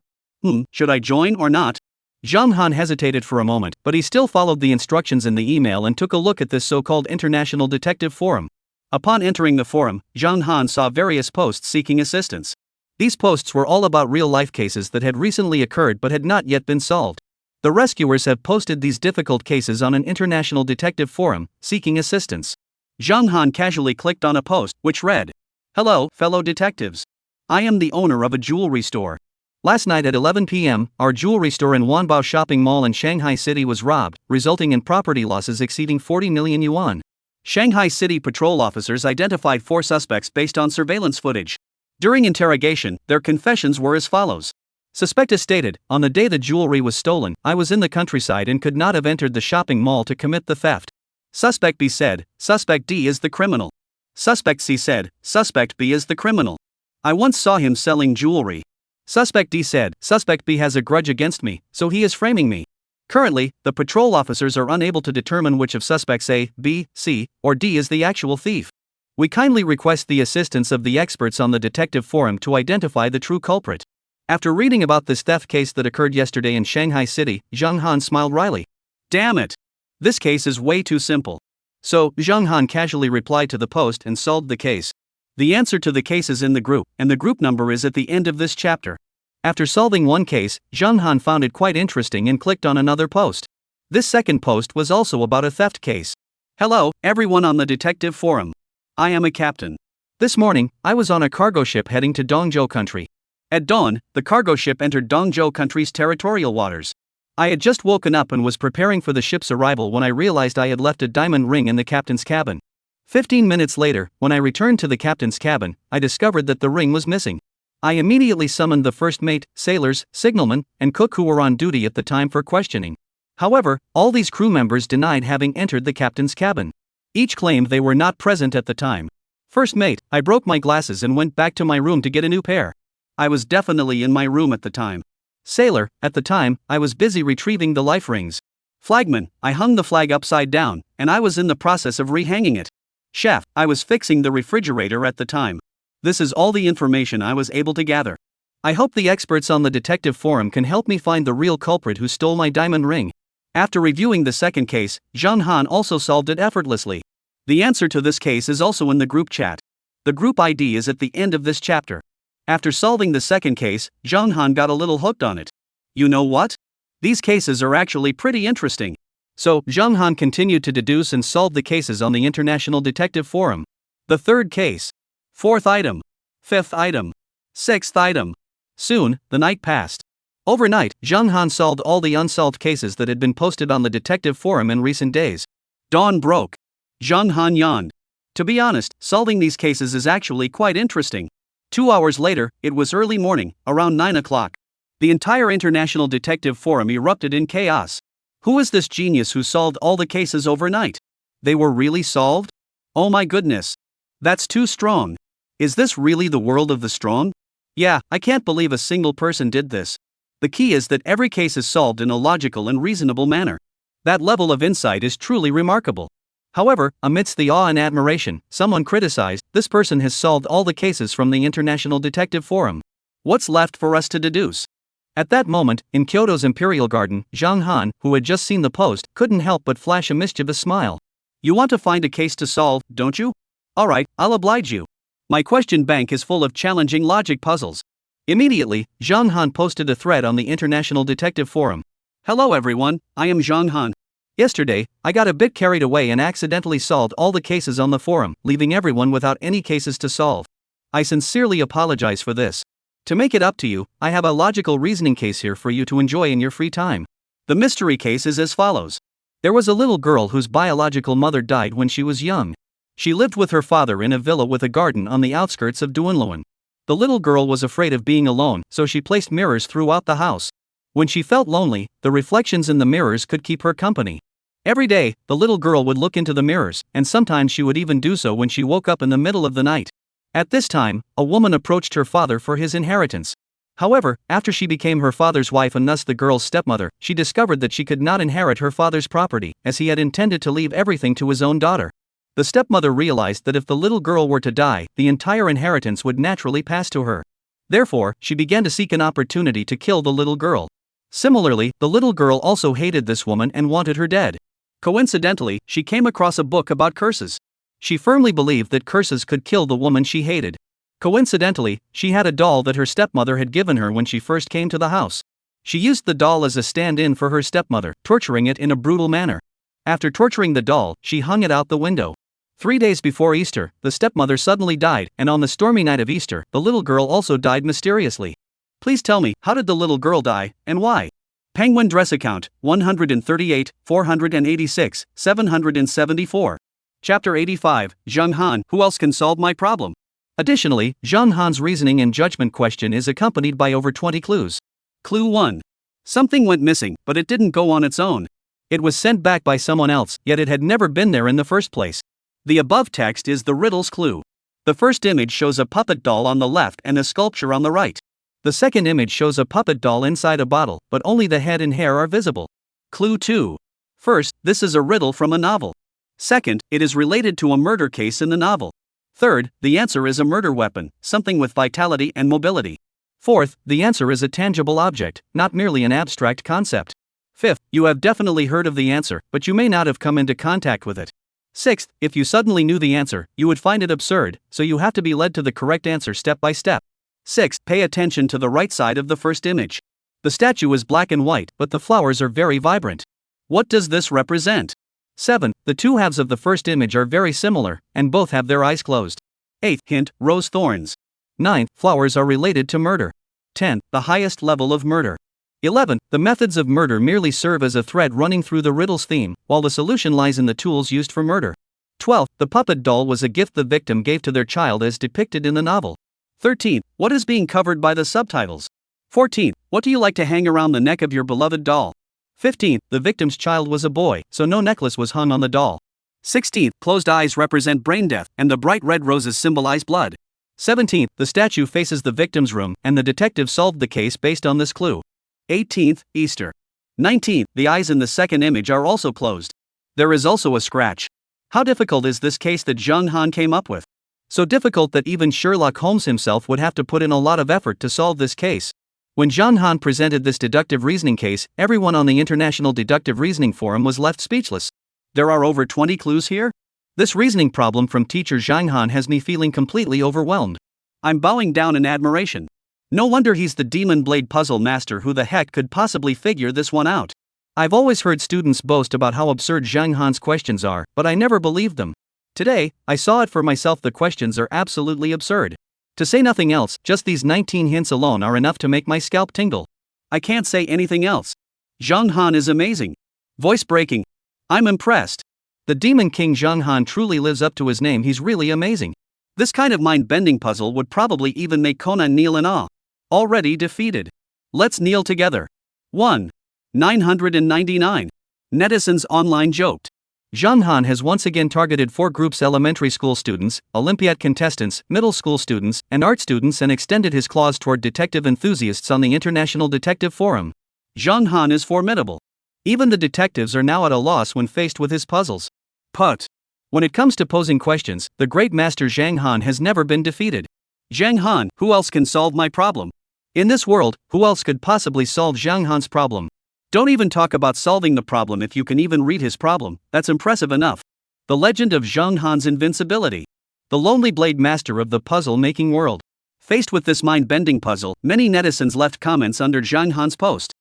Should I join or not? Zhang Han hesitated for a moment, but he still followed the instructions in the email and took a look at this so-called International Detective Forum. Upon entering the forum, Zhang Han saw various posts seeking assistance. These posts were all about real-life cases that had recently occurred but had not yet been solved. The rescuers have posted these difficult cases on an international detective forum, seeking assistance. Zhang Han casually clicked on a post, which read, "Hello, fellow detectives. I am the owner of a jewelry store. Last night at 11 p.m., our jewelry store in Wanbao Shopping Mall in Shanghai City was robbed, resulting in property losses exceeding 40 million yuan. Shanghai City patrol officers identified 4 suspects based on surveillance footage. During interrogation, their confessions were as follows. Suspect stated, on the day the jewelry was stolen, I was in the countryside and could not have entered the shopping mall to commit the theft. Suspect B said, Suspect D is the criminal. Suspect C said, Suspect B is the criminal. I once saw him selling jewelry. Suspect D said, Suspect B has a grudge against me, so he is framing me. Currently, the patrol officers are unable to determine which of suspects A, B, C, or D is the actual thief. We kindly request the assistance of the experts on the detective forum to identify the true culprit. After reading about this theft case that occurred yesterday in Shanghai City, Zhang Han smiled wryly. Damn it! This case is way too simple. So, Zhang Han casually replied to the post and solved the case. The answer to the case is in the group, and the group number is at the end of this chapter. After solving one case, Zhang Han found it quite interesting and clicked on another post. This second post was also about a theft case. Hello, everyone on the detective forum. I am a captain. This morning, I was on a cargo ship heading to Dongzhou country. At dawn, the cargo ship entered Dongzhou country's territorial waters. I had just woken up and was preparing for the ship's arrival when I realized I had left a diamond ring in the captain's cabin. 15 minutes later, when I returned to the captain's cabin, I discovered that the ring was missing. I immediately summoned the first mate, sailors, signalmen, and cook who were on duty at the time for questioning. However, all these crew members denied having entered the captain's cabin. Each claimed they were not present at the time. First mate, I broke my glasses and went back to my room to get a new pair. I was definitely in my room at the time. Sailor, at the time, I was busy retrieving the life rings. Flagman, I hung the flag upside down, and I was in the process of rehanging it. Chef, I was fixing the refrigerator at the time. This is all the information I was able to gather. I hope the experts on the detective forum can help me find the real culprit who stole my diamond ring. After reviewing the second case, Zhang Han also solved it effortlessly. The answer to this case is also in the group chat. The group ID is at the end of this chapter. After solving the second case, Zhang Han got a little hooked on it. You know what? These cases are actually pretty interesting. So, Zhang Han continued to deduce and solve the cases on the International Detective Forum. The third case. Fourth item. Fifth item. Sixth item. Soon, the night passed. Overnight, Zhang Han solved all the unsolved cases that had been posted on the detective forum in recent days. Dawn broke. Zhang Han yawned. To be honest, solving these cases is actually quite interesting. 2 hours later, it was early morning, around 9 o'clock. The entire International Detective Forum erupted in chaos. Who is this genius who solved all the cases overnight? They were really solved? Oh my goodness. That's too strong. Is this really the world of the strong? Yeah, I can't believe a single person did this. The key is that every case is solved in a logical and reasonable manner. That level of insight is truly remarkable. However, amidst the awe and admiration, someone criticized, this person has solved all the cases from the International Detective Forum. What's left for us to deduce? At that moment, in Kyoto's Imperial Garden, Zhang Han, who had just seen the post, couldn't help but flash a mischievous smile. You want to find a case to solve, don't you? Alright, I'll oblige you. My question bank is full of challenging logic puzzles. Immediately, Zhang Han posted a thread on the International Detective Forum. Hello everyone, I am Zhang Han. Yesterday, I got a bit carried away and accidentally solved all the cases on the forum, leaving everyone without any cases to solve. I sincerely apologize for this. To make it up to you, I have a logical reasoning case here for you to enjoy in your free time. The mystery case is as follows. There was a little girl whose biological mother died when she was young. She lived with her father in a villa with a garden on the outskirts of Dunluan. The little girl was afraid of being alone, so she placed mirrors throughout the house. When she felt lonely, the reflections in the mirrors could keep her company. Every day, the little girl would look into the mirrors, and sometimes she would even do so when she woke up in the middle of the night. At this time, a woman approached her father for his inheritance. However, after she became her father's wife and thus the girl's stepmother, she discovered that she could not inherit her father's property, as he had intended to leave everything to his own daughter. The stepmother realized that if the little girl were to die, the entire inheritance would naturally pass to her. Therefore, she began to seek an opportunity to kill the little girl. Similarly, the little girl also hated this woman and wanted her dead. Coincidentally, she came across a book about curses. She firmly believed that curses could kill the woman she hated. Coincidentally, she had a doll that her stepmother had given her when she first came to the house. She used the doll as a stand-in for her stepmother, torturing it in a brutal manner. After torturing the doll, she hung it out the window. 3 days before Easter, the stepmother suddenly died, and on the stormy night of Easter, the little girl also died mysteriously. Please tell me, how did the little girl die, and why? Penguin dress account, 138, 486, 774. Chapter 85, Zhang Han, who else can solve my problem? Additionally, Zhang Han's reasoning and judgment question is accompanied by over 20 clues. Clue 1. Something went missing, but it didn't go on its own. It was sent back by someone else, yet it had never been there in the first place. The above text is the riddle's clue. The first image shows a puppet doll on the left and a sculpture on the right. The second image shows a puppet doll inside a bottle, but only the head and hair are visible. Clue 2. First, this is a riddle from a novel. Second, it is related to a murder case in the novel. Third, the answer is a murder weapon, something with vitality and mobility. Fourth, the answer is a tangible object, not merely an abstract concept. Fifth, you have definitely heard of the answer, but you may not have come into contact with it. Sixth, if you suddenly knew the answer, you would find it absurd, so you have to be led to the correct answer step by step. Sixth, pay attention to the right side of the first image. The statue is black and white, but the flowers are very vibrant. What does this represent? 7. The two halves of the first image are very similar, and both have their eyes closed. 8. Hint, rose thorns. 9. Flowers are related to murder. 10. The highest level of murder. 11. The methods of murder merely serve as a thread running through the riddle's theme, while the solution lies in the tools used for murder. 12. The puppet doll was a gift the victim gave to their child as depicted in the novel. 13. What is being covered by the subtitles? 14. What do you like to hang around the neck of your beloved doll? 15. The victim's child was a boy, so no necklace was hung on the doll. 16. Closed eyes represent brain death, and the bright red roses symbolize blood. 17. The statue faces the victim's room, and the detective solved the case based on this clue. 18th, Easter. 19. The eyes in the second image are also closed. There is also a scratch. How difficult is this case that Zhang Han came up with? So difficult that even Sherlock Holmes himself would have to put in a lot of effort to solve this case. When Zhang Han presented this deductive reasoning case, everyone on the International Deductive Reasoning Forum was left speechless. There are over 20 clues here? This reasoning problem from teacher Zhang Han has me feeling completely overwhelmed. I'm bowing down in admiration. No wonder he's the Demon Blade puzzle master. Who the heck could possibly figure this one out? I've always heard students boast about how absurd Zhang Han's questions are, but I never believed them. Today, I saw it for myself. The questions are absolutely absurd. To say nothing else, just these 19 hints alone are enough to make my scalp tingle. I can't say anything else. Zhang Han is amazing. Voice breaking. I'm impressed. The Demon King Zhang Han truly lives up to his name. He's really amazing. This kind of mind-bending puzzle would probably even make Conan kneel in awe. Already defeated. Let's kneel together. 1. 999. Netizens online joked. Zhang Han has once again targeted 4 groups: elementary school students, Olympiad contestants, middle school students, and art students, and extended his claws toward detective enthusiasts on the International Detective Forum. Zhang Han is formidable. Even the detectives are now at a loss when faced with his puzzles. But when it comes to posing questions, the great master Zhang Han has never been defeated. Zhang Han, who else can solve my problem? In this world, who else could possibly solve Zhang Han's problem? Don't even talk about solving the problem if you can even read his problem, that's impressive enough. The legend of Zhang Han's invincibility. The lonely blade master of the puzzle-making world. Faced with this mind-bending puzzle, many netizens left comments under Zhang Han's post.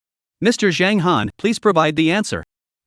Mr. Zhang Han, please provide the answer.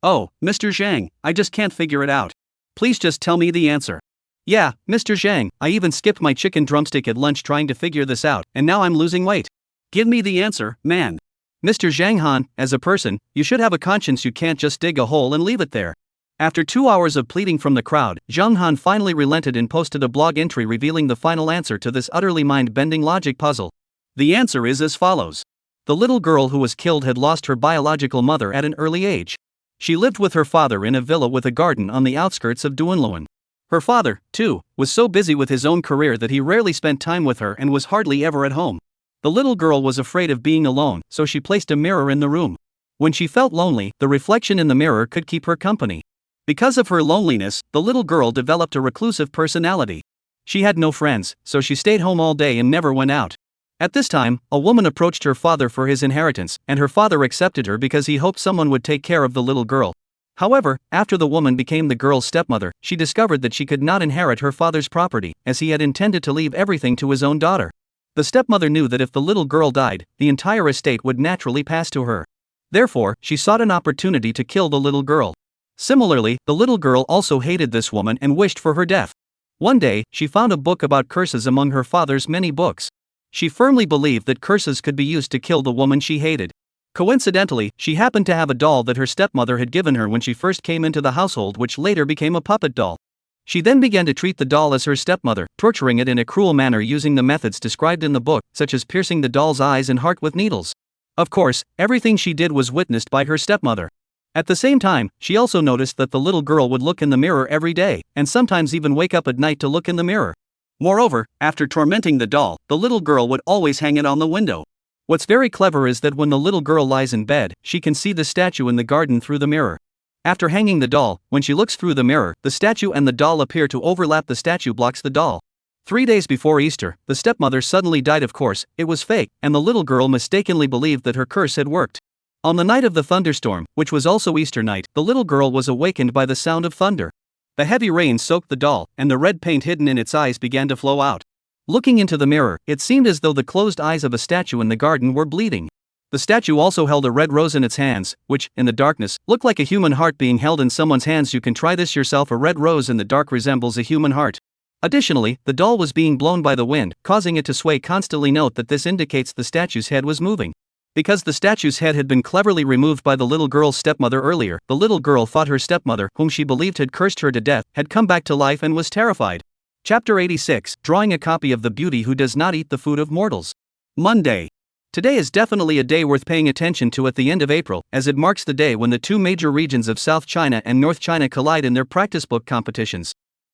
Oh, Mr. Zhang, I just can't figure it out. Please just tell me the answer. Yeah, Mr. Zhang, I even skipped my chicken drumstick at lunch trying to figure this out, and now I'm losing weight. Give me the answer, man. Mr. Zhang Han, as a person, you should have a conscience. You can't just dig a hole and leave it there. After 2 hours of pleading from the crowd, Zhang Han finally relented and posted a blog entry revealing the final answer to this utterly mind-bending logic puzzle. The answer is as follows. The little girl who was killed had lost her biological mother at an early age. She lived with her father in a villa with a garden on the outskirts of Dunluan. Her father, too, was so busy with his own career that he rarely spent time with her and was hardly ever at home. The little girl was afraid of being alone, so she placed a mirror in the room. When she felt lonely, the reflection in the mirror could keep her company. Because of her loneliness, the little girl developed a reclusive personality. She had no friends, so she stayed home all day and never went out. At this time, a woman approached her father for his inheritance, and her father accepted her because he hoped someone would take care of the little girl. However, after the woman became the girl's stepmother, she discovered that she could not inherit her father's property, as he had intended to leave everything to his own daughter. The stepmother knew that if the little girl died, the entire estate would naturally pass to her. Therefore, she sought an opportunity to kill the little girl. Similarly, the little girl also hated this woman and wished for her death. One day, she found a book about curses among her father's many books. She firmly believed that curses could be used to kill the woman she hated. Coincidentally, she happened to have a doll that her stepmother had given her when she first came into the household, which later became a puppet doll. She then began to treat the doll as her stepmother, torturing it in a cruel manner using the methods described in the book, such as piercing the doll's eyes and heart with needles. Of course, everything she did was witnessed by her stepmother. At the same time, she also noticed that the little girl would look in the mirror every day, and sometimes even wake up at night to look in the mirror. Moreover, after tormenting the doll, the little girl would always hang it on the window. What's very clever is that when the little girl lies in bed, she can see the statue in the garden through the mirror. After hanging the doll, when she looks through the mirror, the statue and the doll appear to overlap. The statue blocks the doll. 3 days before Easter, the stepmother suddenly died. Of course, it was fake, and the little girl mistakenly believed that her curse had worked. On the night of the thunderstorm, which was also Easter night, the little girl was awakened by the sound of thunder. The heavy rain soaked the doll, and the red paint hidden in its eyes began to flow out. Looking into the mirror, it seemed as though the closed eyes of a statue in the garden were bleeding. The statue also held a red rose in its hands, which, in the darkness, looked like a human heart being held in someone's hands. You can try this yourself. A red rose in the dark resembles a human heart. Additionally, the doll was being blown by the wind, causing it to sway constantly. Note that this indicates the statue's head was moving. Because the statue's head had been cleverly removed by the little girl's stepmother earlier, the little girl thought her stepmother, whom she believed had cursed her to death, had come back to life and was terrified. Chapter 86, Drawing a Copy of the Beauty Who Does Not Eat the Food of Mortals. Monday. Today is definitely a day worth paying attention to at the end of April, as it marks the day when the 2 major regions of South China and North China collide in their practice book competitions.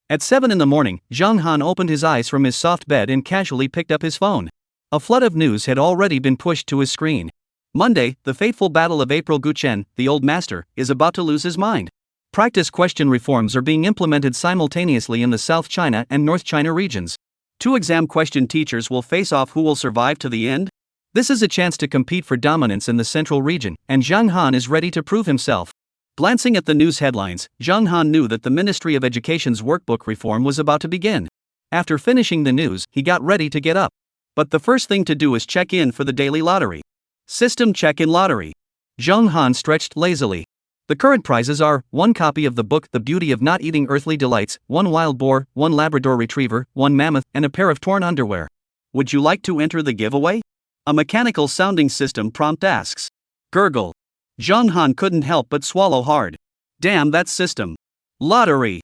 At 7 in the morning, Zhang Han opened his eyes from his soft bed and casually picked up his phone. A flood of news had already been pushed to his screen. Monday, the fateful battle of April. Gu Chen, the old master, is about to lose his mind. Practice question reforms are being implemented simultaneously in the South China and North China regions. 2 exam question teachers will face off. Who will survive to the end? This is a chance to compete for dominance in the central region, and Zhang Han is ready to prove himself. Glancing at the news headlines, Zhang Han knew that the Ministry of Education's workbook reform was about to begin. After finishing the news, he got ready to get up. But the first thing to do is check in for the daily lottery. System check-in lottery. Zhang Han stretched lazily. The current prizes are 1 copy of the book The Beauty of Not Eating Earthly Delights, 1 wild boar, 1 Labrador retriever, 1 mammoth, and a pair of torn underwear. Would you like to enter the giveaway? A mechanical sounding system prompt asks. Gurgle. Zhang Han couldn't help but swallow hard. Damn that system. Lottery.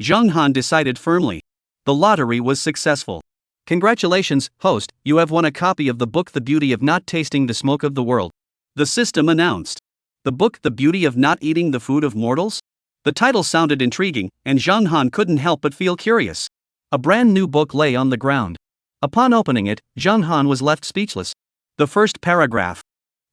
Zhang Han decided firmly. The lottery was successful. Congratulations, host, you have won a copy of the book The Beauty of Not Tasting the Smoke of the World. The system announced. The book The Beauty of Not Eating the Food of Mortals? The title sounded intriguing, and Zhang Han couldn't help but feel curious. A brand new book lay on the ground. Upon opening it, Zhang Han was left speechless. The first paragraph.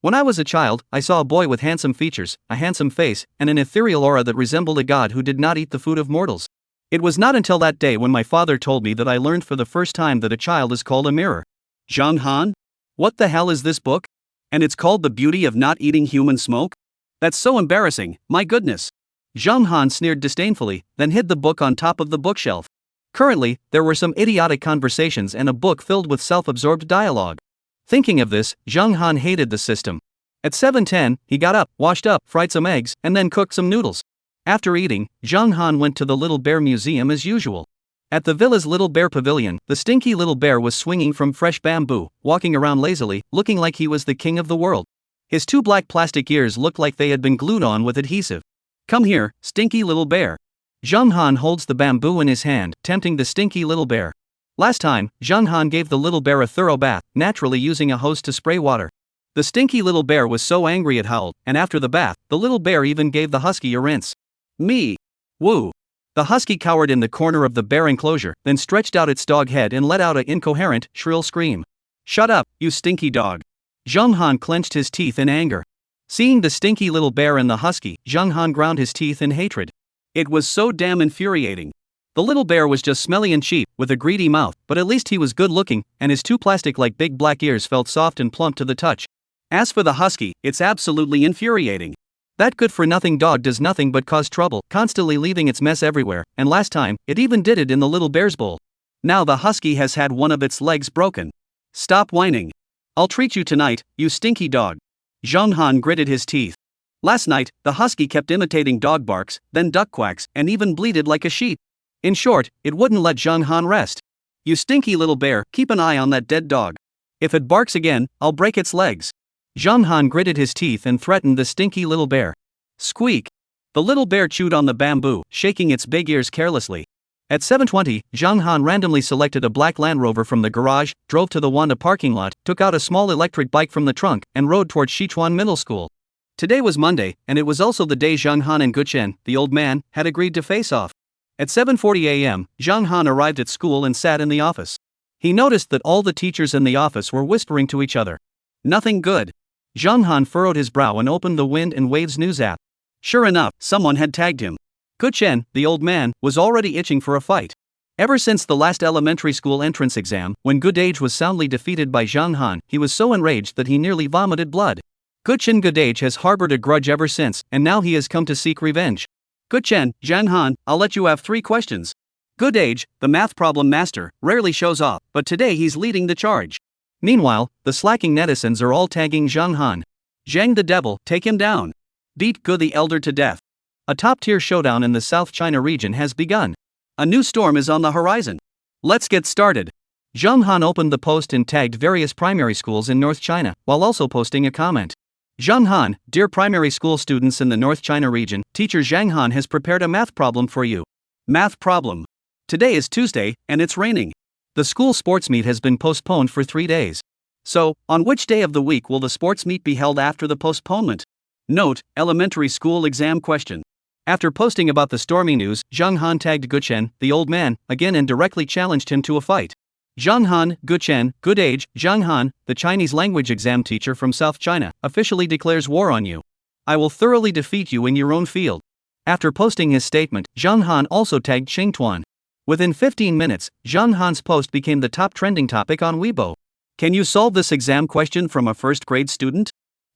When I was a child, I saw a boy with handsome features, a handsome face, and an ethereal aura that resembled a god who did not eat the food of mortals. It was not until that day when my father told me that I learned for the first time that a child is called a mirror. Zhang Han? What the hell is this book? And it's called The Beauty of Not Eating Human Smoke? That's so embarrassing, my goodness. Zhang Han sneered disdainfully, then hid the book on top of the bookshelf. Currently, there were some idiotic conversations and a book filled with self-absorbed dialogue. Thinking of this, Zhang Han hated the system. At 7:10, he got up, washed up, fried some eggs, and then cooked some noodles. After eating, Zhang Han went to the Little Bear Museum as usual. At the villa's Little Bear Pavilion, the stinky little bear was swinging from fresh bamboo, walking around lazily, looking like he was the king of the world. His two black plastic ears looked like they had been glued on with adhesive. Come here, stinky little bear. Zhang Han holds the bamboo in his hand, tempting the stinky little bear. Last time, Zhang Han gave the little bear a thorough bath, naturally using a hose to spray water. The stinky little bear was so angry it howled, and after the bath, the little bear even gave the husky a rinse. Me. Woo. The husky cowered in the corner of the bear enclosure, then stretched out its dog head and let out an incoherent, shrill scream. Shut up, you stinky dog. Zhang Han clenched his teeth in anger. Seeing the stinky little bear and the husky, Zhang Han ground his teeth in hatred. It was so damn infuriating. The little bear was just smelly and cheap, with a greedy mouth, but at least he was good looking, and his two plastic-like big black ears felt soft and plump to the touch. As for the husky, it's absolutely infuriating. That good-for-nothing dog does nothing but cause trouble, constantly leaving its mess everywhere, and last time, it even did it in the little bear's bowl. Now the husky has had one of its legs broken. Stop whining. I'll treat you tonight, you stinky dog. Zhang Han gritted his teeth. Last night, the husky kept imitating dog barks, then duck quacks, and even bleated like a sheep. In short, it wouldn't let Zhang Han rest. You stinky little bear, keep an eye on that dead dog. If it barks again, I'll break its legs. Zhang Han gritted his teeth and threatened the stinky little bear. Squeak. The little bear chewed on the bamboo, shaking its big ears carelessly. At 7:20, Zhang Han randomly selected a black Land Rover from the garage, drove to the Wanda parking lot, took out a small electric bike from the trunk, and rode toward Sichuan Middle School. Today was Monday, and it was also the day Zhang Han and Guchen, the old man, had agreed to face off. At 7:40 a.m., Zhang Han arrived at school and sat in the office. He noticed that all the teachers in the office were whispering to each other. Nothing good. Zhang Han furrowed his brow and opened the Wind and Waves news app. Sure enough, someone had tagged him. Guchen, the old man, was already itching for a fight. Ever since the last elementary school entrance exam, when Goodage was soundly defeated by Zhang Han, he was so enraged that he nearly vomited blood. Guchen Goodage has harbored a grudge ever since, and now he has come to seek revenge. Guchen, Zhang Han, I'll let you have 3 questions. Goodage, the math problem master, rarely shows off, but today he's leading the charge. Meanwhile, the slacking netizens are all tagging Zhang Han. Zhang the devil, take him down. Beat Gu the elder to death. A top-tier showdown in the South China region has begun. A new storm is on the horizon. Let's get started. Zhang Han opened the post and tagged various primary schools in North China, while also posting a comment. Zhang Han, dear primary school students in the North China region, teacher Zhang Han has prepared a math problem for you. Math problem. Today is Tuesday, and it's raining. The school sports meet has been postponed for 3 days. So, on which day of the week will the sports meet be held after the postponement? Note, elementary school exam question. After posting about the stormy news, Zhang Han tagged Guchen, the old man, again and directly challenged him to a fight. Zhang Han, Guchen, Goodage, Zhang Han, the Chinese language exam teacher from South China, officially declares war on you. I will thoroughly defeat you in your own field. After posting his statement, Zhang Han also tagged Xingtuan. Within 15 minutes, Zhang Han's post became the top trending topic on Weibo. Can you solve this exam question from a first-grade student?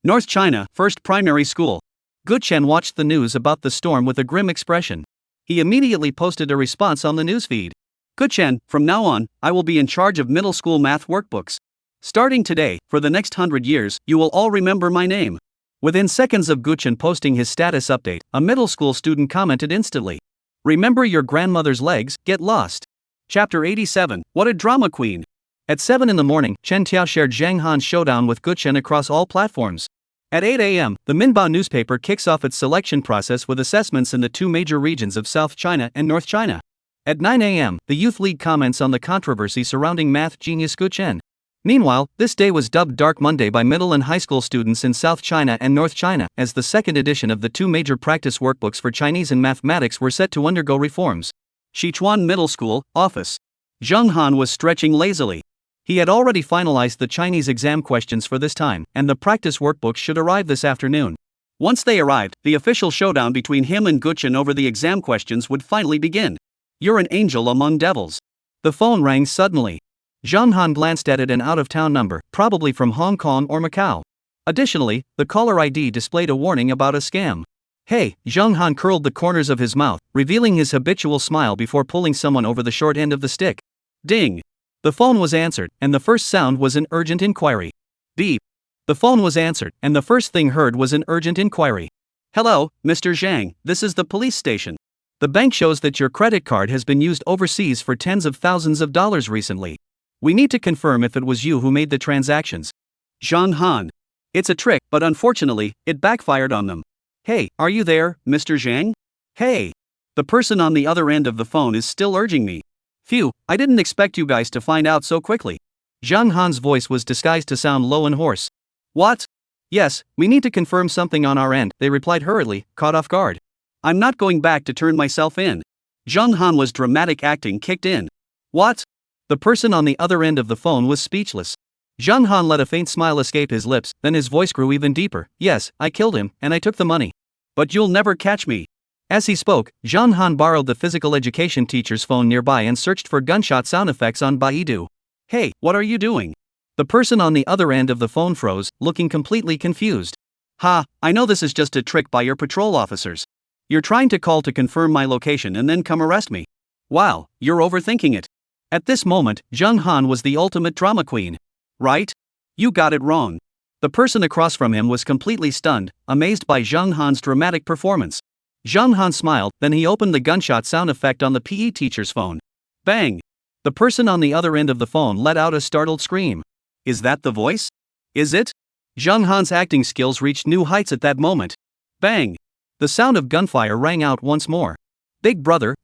North China, first primary school. Guchen watched the news about the storm with a grim expression. He immediately posted a response on the newsfeed. Guchen, from now on, I will be in charge of middle school math workbooks. Starting today, for the next 100 years, you will all remember my name. Within seconds of Guchen posting his status update, a middle school student commented instantly. Remember your grandmother's legs, get lost. Chapter 87, What a Drama Queen. At 7 in the morning, Chen Tiao shared Zhang Han's showdown with Guchen across all platforms. At 8 a.m., the Minhwa newspaper kicks off its selection process with assessments in the two major regions of South China and North China. At 9 a.m., the Youth League comments on the controversy surrounding math genius Gu Chen. Meanwhile, this day was dubbed Dark Monday by middle and high school students in South China and North China, as the second edition of the two major practice workbooks for Chinese and mathematics were set to undergo reforms. Sichuan Middle School, office. Zheng Han was stretching lazily. He had already finalized the Chinese exam questions for this time, and the practice workbooks should arrive this afternoon. Once they arrived, the official showdown between him and Gu Chen over the exam questions would finally begin. "You're an angel among devils." The phone rang suddenly. Zheng Han glanced at it, an out-of-town number, probably from Hong Kong or Macau. Additionally, the caller ID displayed a warning about a scam. "Hey," Zheng Han curled the corners of his mouth, revealing his habitual smile before pulling someone over the short end of the stick. Ding. The phone was answered, and the first sound was an urgent inquiry. Beep. The phone was answered, and the first thing heard was an urgent inquiry. "Hello, Mr. Zhang, this is the police station. The bank shows that your credit card has been used overseas for tens of thousands of dollars recently. We need to confirm if it was you who made the transactions." Zheng Han. "It's a trick, but unfortunately, it backfired on them." "Hey, are you there, Mr. Zhang? Hey." The person on the other end of the phone is still urging me. "Phew, I didn't expect you guys to find out so quickly." Zheng Han's voice was disguised to sound low and hoarse. "What?" "Yes, we need to confirm something on our end," they replied hurriedly, caught off guard. "I'm not going back to turn myself in." Zheng Han was dramatic acting kicked in. "What?" The person on the other end of the phone was speechless. Zheng Han let a faint smile escape his lips, then his voice grew even deeper. "Yes, I killed him, and I took the money. But you'll never catch me." As he spoke, Zheng Han borrowed the physical education teacher's phone nearby and searched for gunshot sound effects on Baidu. "Hey, what are you doing?" The person on the other end of the phone froze, looking completely confused. "Ha, I know this is just a trick by your patrol officers. You're trying to call to confirm my location and then come arrest me. Wow, you're overthinking it." At this moment, Zheng Han was the ultimate drama queen. "Right? You got it wrong." The person across from him was completely stunned, amazed by Zheng Han's dramatic performance. Zheng Han smiled, then he opened the gunshot sound effect on the PE teacher's phone. Bang! The person on the other end of the phone let out a startled scream. "Is that the voice? Is it?" Zheng Han's acting skills reached new heights at that moment. Bang! The sound of gunfire rang out once more. Big brother,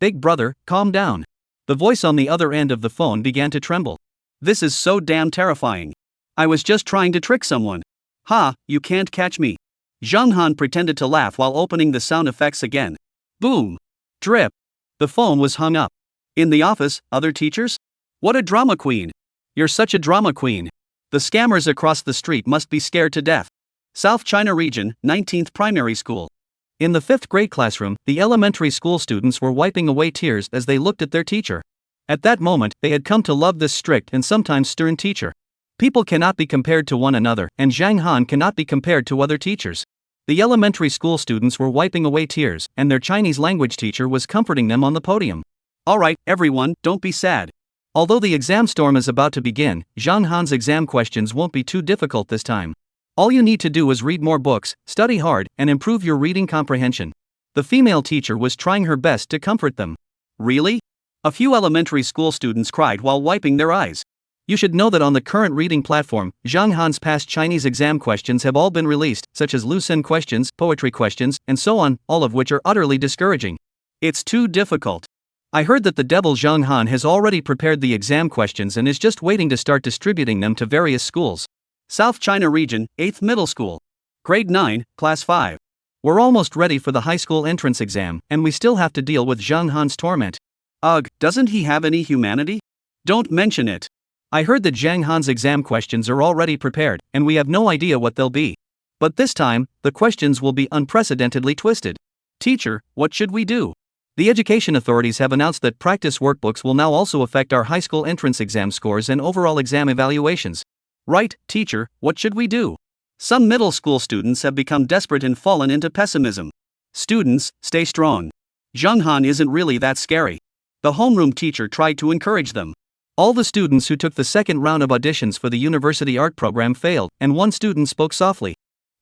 calm down." The voice on the other end of the phone began to tremble. "This is so damn terrifying. I was just trying to trick someone. Ha, you can't catch me." Zheng Han pretended to laugh while opening the sound effects again. Boom! Drip! The phone was hung up. In the office, other teachers? "What a drama queen. You're such a drama queen. The scammers across the street must be scared to death." South China Region, 19th Primary School. In the 5th grade classroom, the elementary school students were wiping away tears as they looked at their teacher. At that moment, they had come to love this strict and sometimes stern teacher. People cannot be compared to one another, and Zheng Han cannot be compared to other teachers. The elementary school students were wiping away tears, and their Chinese language teacher was comforting them on the podium. "Alright, everyone, don't be sad. Although the exam storm is about to begin, Zheng Han's exam questions won't be too difficult this time. All you need to do is read more books, study hard, and improve your reading comprehension." The female teacher was trying her best to comfort them. "Really?" A few elementary school students cried while wiping their eyes. You should know that on the current reading platform, Zheng Han's past Chinese exam questions have all been released, such as Lucen questions, poetry questions, and so on, all of which are utterly discouraging. "It's too difficult. I heard that the devil Zheng Han has already prepared the exam questions and is just waiting to start distributing them to various schools." South China Region, 8th Middle School. Grade 9, Class 5. We're almost ready for the high school entrance exam, and we still have to deal with Zheng Han's torment. Ugh, doesn't he have any humanity? Don't mention it. I heard that Zheng Han's exam questions are already prepared, and we have no idea what they'll be. But this time, the questions will be unprecedentedly twisted. Teacher, what should we do? The education authorities have announced that practice workbooks will now also affect our high school entrance exam scores and overall exam evaluations. Right, teacher, what should we do? Some middle school students have become desperate and fallen into pessimism. Students, stay strong. Zheng Han isn't really that scary. The homeroom teacher tried to encourage them. All the students who took the second round of auditions for the university art program failed, and one student spoke softly.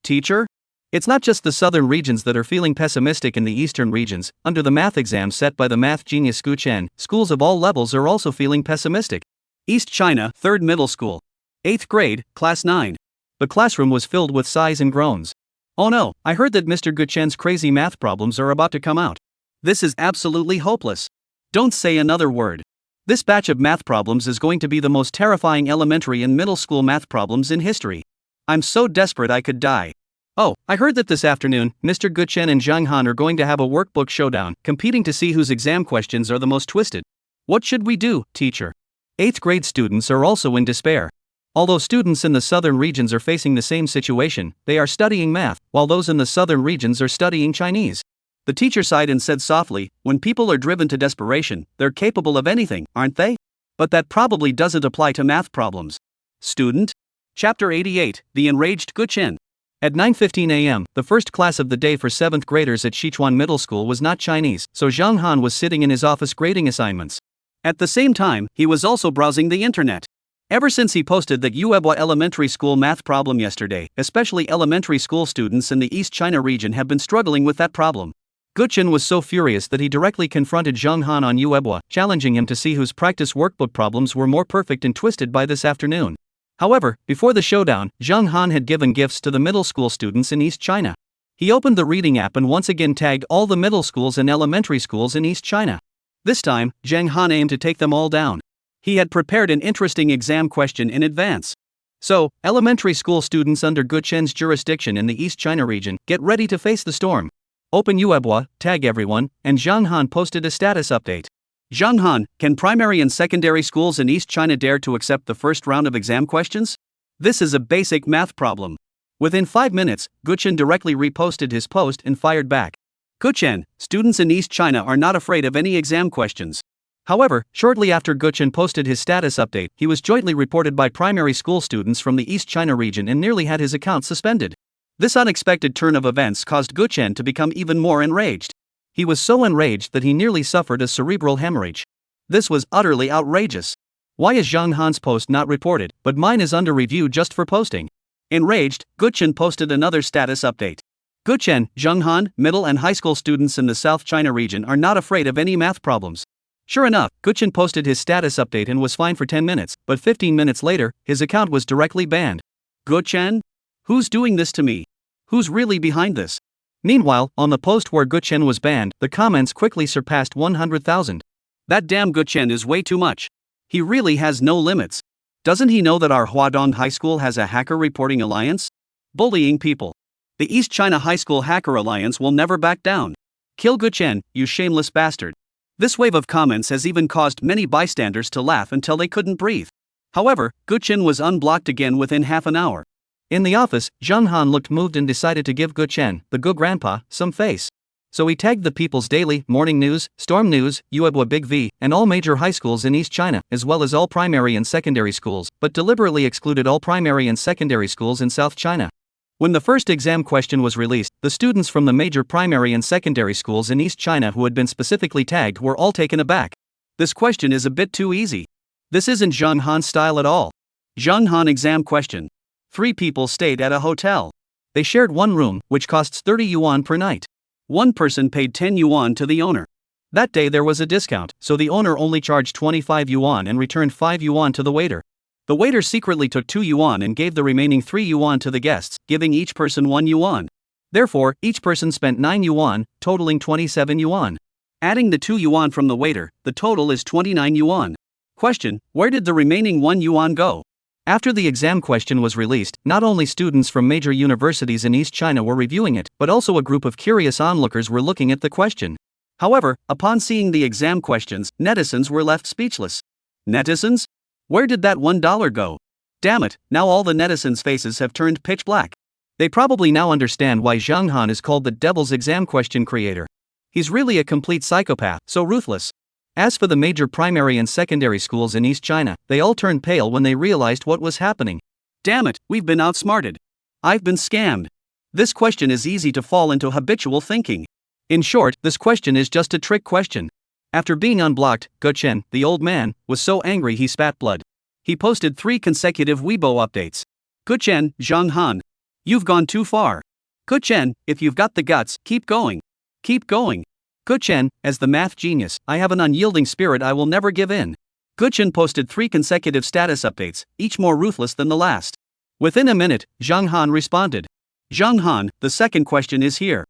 Teacher? It's not just the southern regions that are feeling pessimistic in the eastern regions. Under the math exam set by the math genius Gu Chen, schools of all levels are also feeling pessimistic. East China, 3rd Middle School. 8th grade, Class 9. The classroom was filled with sighs and groans. Oh no, I heard that Mr. Guchen's crazy math problems are about to come out. This is absolutely hopeless. Don't say another word. This batch of math problems is going to be the most terrifying elementary and middle school math problems in history. I'm so desperate I could die. Oh, I heard that this afternoon, Mr. Guchen and Zhang Han are going to have a workbook showdown, competing to see whose exam questions are the most twisted. What should we do, teacher? 8th grade students are also in despair. Although students in the southern regions are facing the same situation, they are studying math, while those in the southern regions are studying Chinese. The teacher sighed and said softly, when people are driven to desperation, they're capable of anything, aren't they? But that probably doesn't apply to math problems. Student? Chapter 88, The Enraged Guchen. At 9:15 a.m., the first class of the day for 7th graders at Sichuan Middle School was not Chinese, so Zhang Han was sitting in his office grading assignments. At the same time, he was also browsing the internet. Ever since he posted that Yuebwa Elementary School math problem yesterday, especially elementary school students in the East China region have been struggling with that problem. Guchen was so furious that he directly confronted Zhang Han on Yuebwa, challenging him to see whose practice workbook problems were more perfect and twisted by this afternoon. However, before the showdown, Zhang Han had given gifts to the middle school students in East China. He opened the reading app and once again tagged all the middle schools and elementary schools in East China. This time, Zhang Han aimed to take them all down. He had prepared an interesting exam question in advance. So, elementary school students under Guchen's jurisdiction in the East China region, get ready to face the storm. Open Yuebwa, tag everyone, and Zhang Han posted a status update. Zhang Han, can primary and secondary schools in East China dare to accept the first round of exam questions? This is a basic math problem. Within 5 minutes, Guchen directly reposted his post and fired back. Guchen, students in East China are not afraid of any exam questions. However, shortly after Guchen posted his status update, he was jointly reported by primary school students from the East China region and nearly had his account suspended. This unexpected turn of events caused Guchen to become even more enraged. He was so enraged that he nearly suffered a cerebral hemorrhage. This was utterly outrageous. Why is Zhang Han's post not reported, but mine is under review just for posting? Enraged, Guchen posted another status update. Guchen, Zhang Han, middle and high school students in the South China region are not afraid of any math problems. Sure enough, Guchen posted his status update and was fine for 10 minutes, but 15 minutes later, his account was directly banned. Guchen? Who's doing this to me? Who's really behind this? Meanwhile, on the post where Guchen was banned, the comments quickly surpassed 100,000. That damn Guchen is way too much. He really has no limits. Doesn't he know that our Huadong High School has a hacker reporting alliance? Bullying people. The East China High School Hacker Alliance will never back down. Kill Guchen, you shameless bastard. This wave of comments has even caused many bystanders to laugh until they couldn't breathe. However, Guchen was unblocked again within half an hour. In the office, Zhang Han looked moved and decided to give Guchen, the good grandpa, some face. So he tagged the People's Daily, Morning News, Storm News, Yuebwa Big V, and all major high schools in East China, as well as all primary and secondary schools, but deliberately excluded all primary and secondary schools in South China. When the first exam question was released, the students from the major primary and secondary schools in East China who had been specifically tagged were all taken aback. This question is a bit too easy. This isn't Zhang Han's style at all. Zhang Han exam question. 3 people stayed at a hotel. They shared one room, which costs 30 yuan per night. One person paid 10 yuan to the owner. That day there was a discount, so the owner only charged 25 yuan and returned 5 yuan to the waiter. The waiter secretly took 2 yuan and gave the remaining 3 yuan to the guests, giving each person 1 yuan. Therefore, each person spent 9 yuan, totaling 27 yuan. Adding the 2 yuan from the waiter, the total is 29 yuan. Question: where did the remaining 1 yuan go? After the exam question was released, not only students from major universities in East China were reviewing it, but also a group of curious onlookers were looking at the question. However, upon seeing the exam questions, netizens were left speechless. Netizens? Where did that $1 go? Damn it, now all the netizens' faces have turned pitch black. They probably now understand why Zhang Han is called the devil's exam question creator. He's really a complete psychopath, so ruthless. As for the major primary and secondary schools in East China, they all turned pale when they realized what was happening. Damn it, we've been outsmarted. I've been scammed. This question is easy to fall into habitual thinking. In short, this question is just a trick question. After being unblocked, Guchen, the old man, was so angry he spat blood. He posted 3 consecutive Weibo updates. Guchen, Zhang Han. You've gone too far. Guchen, if you've got the guts, keep going. Keep going. Guchen, as the math genius, I have an unyielding spirit I will never give in. Guchen posted 3 consecutive status updates, each more ruthless than the last. Within a minute, Zhang Han responded. Zhang Han, the second question is here.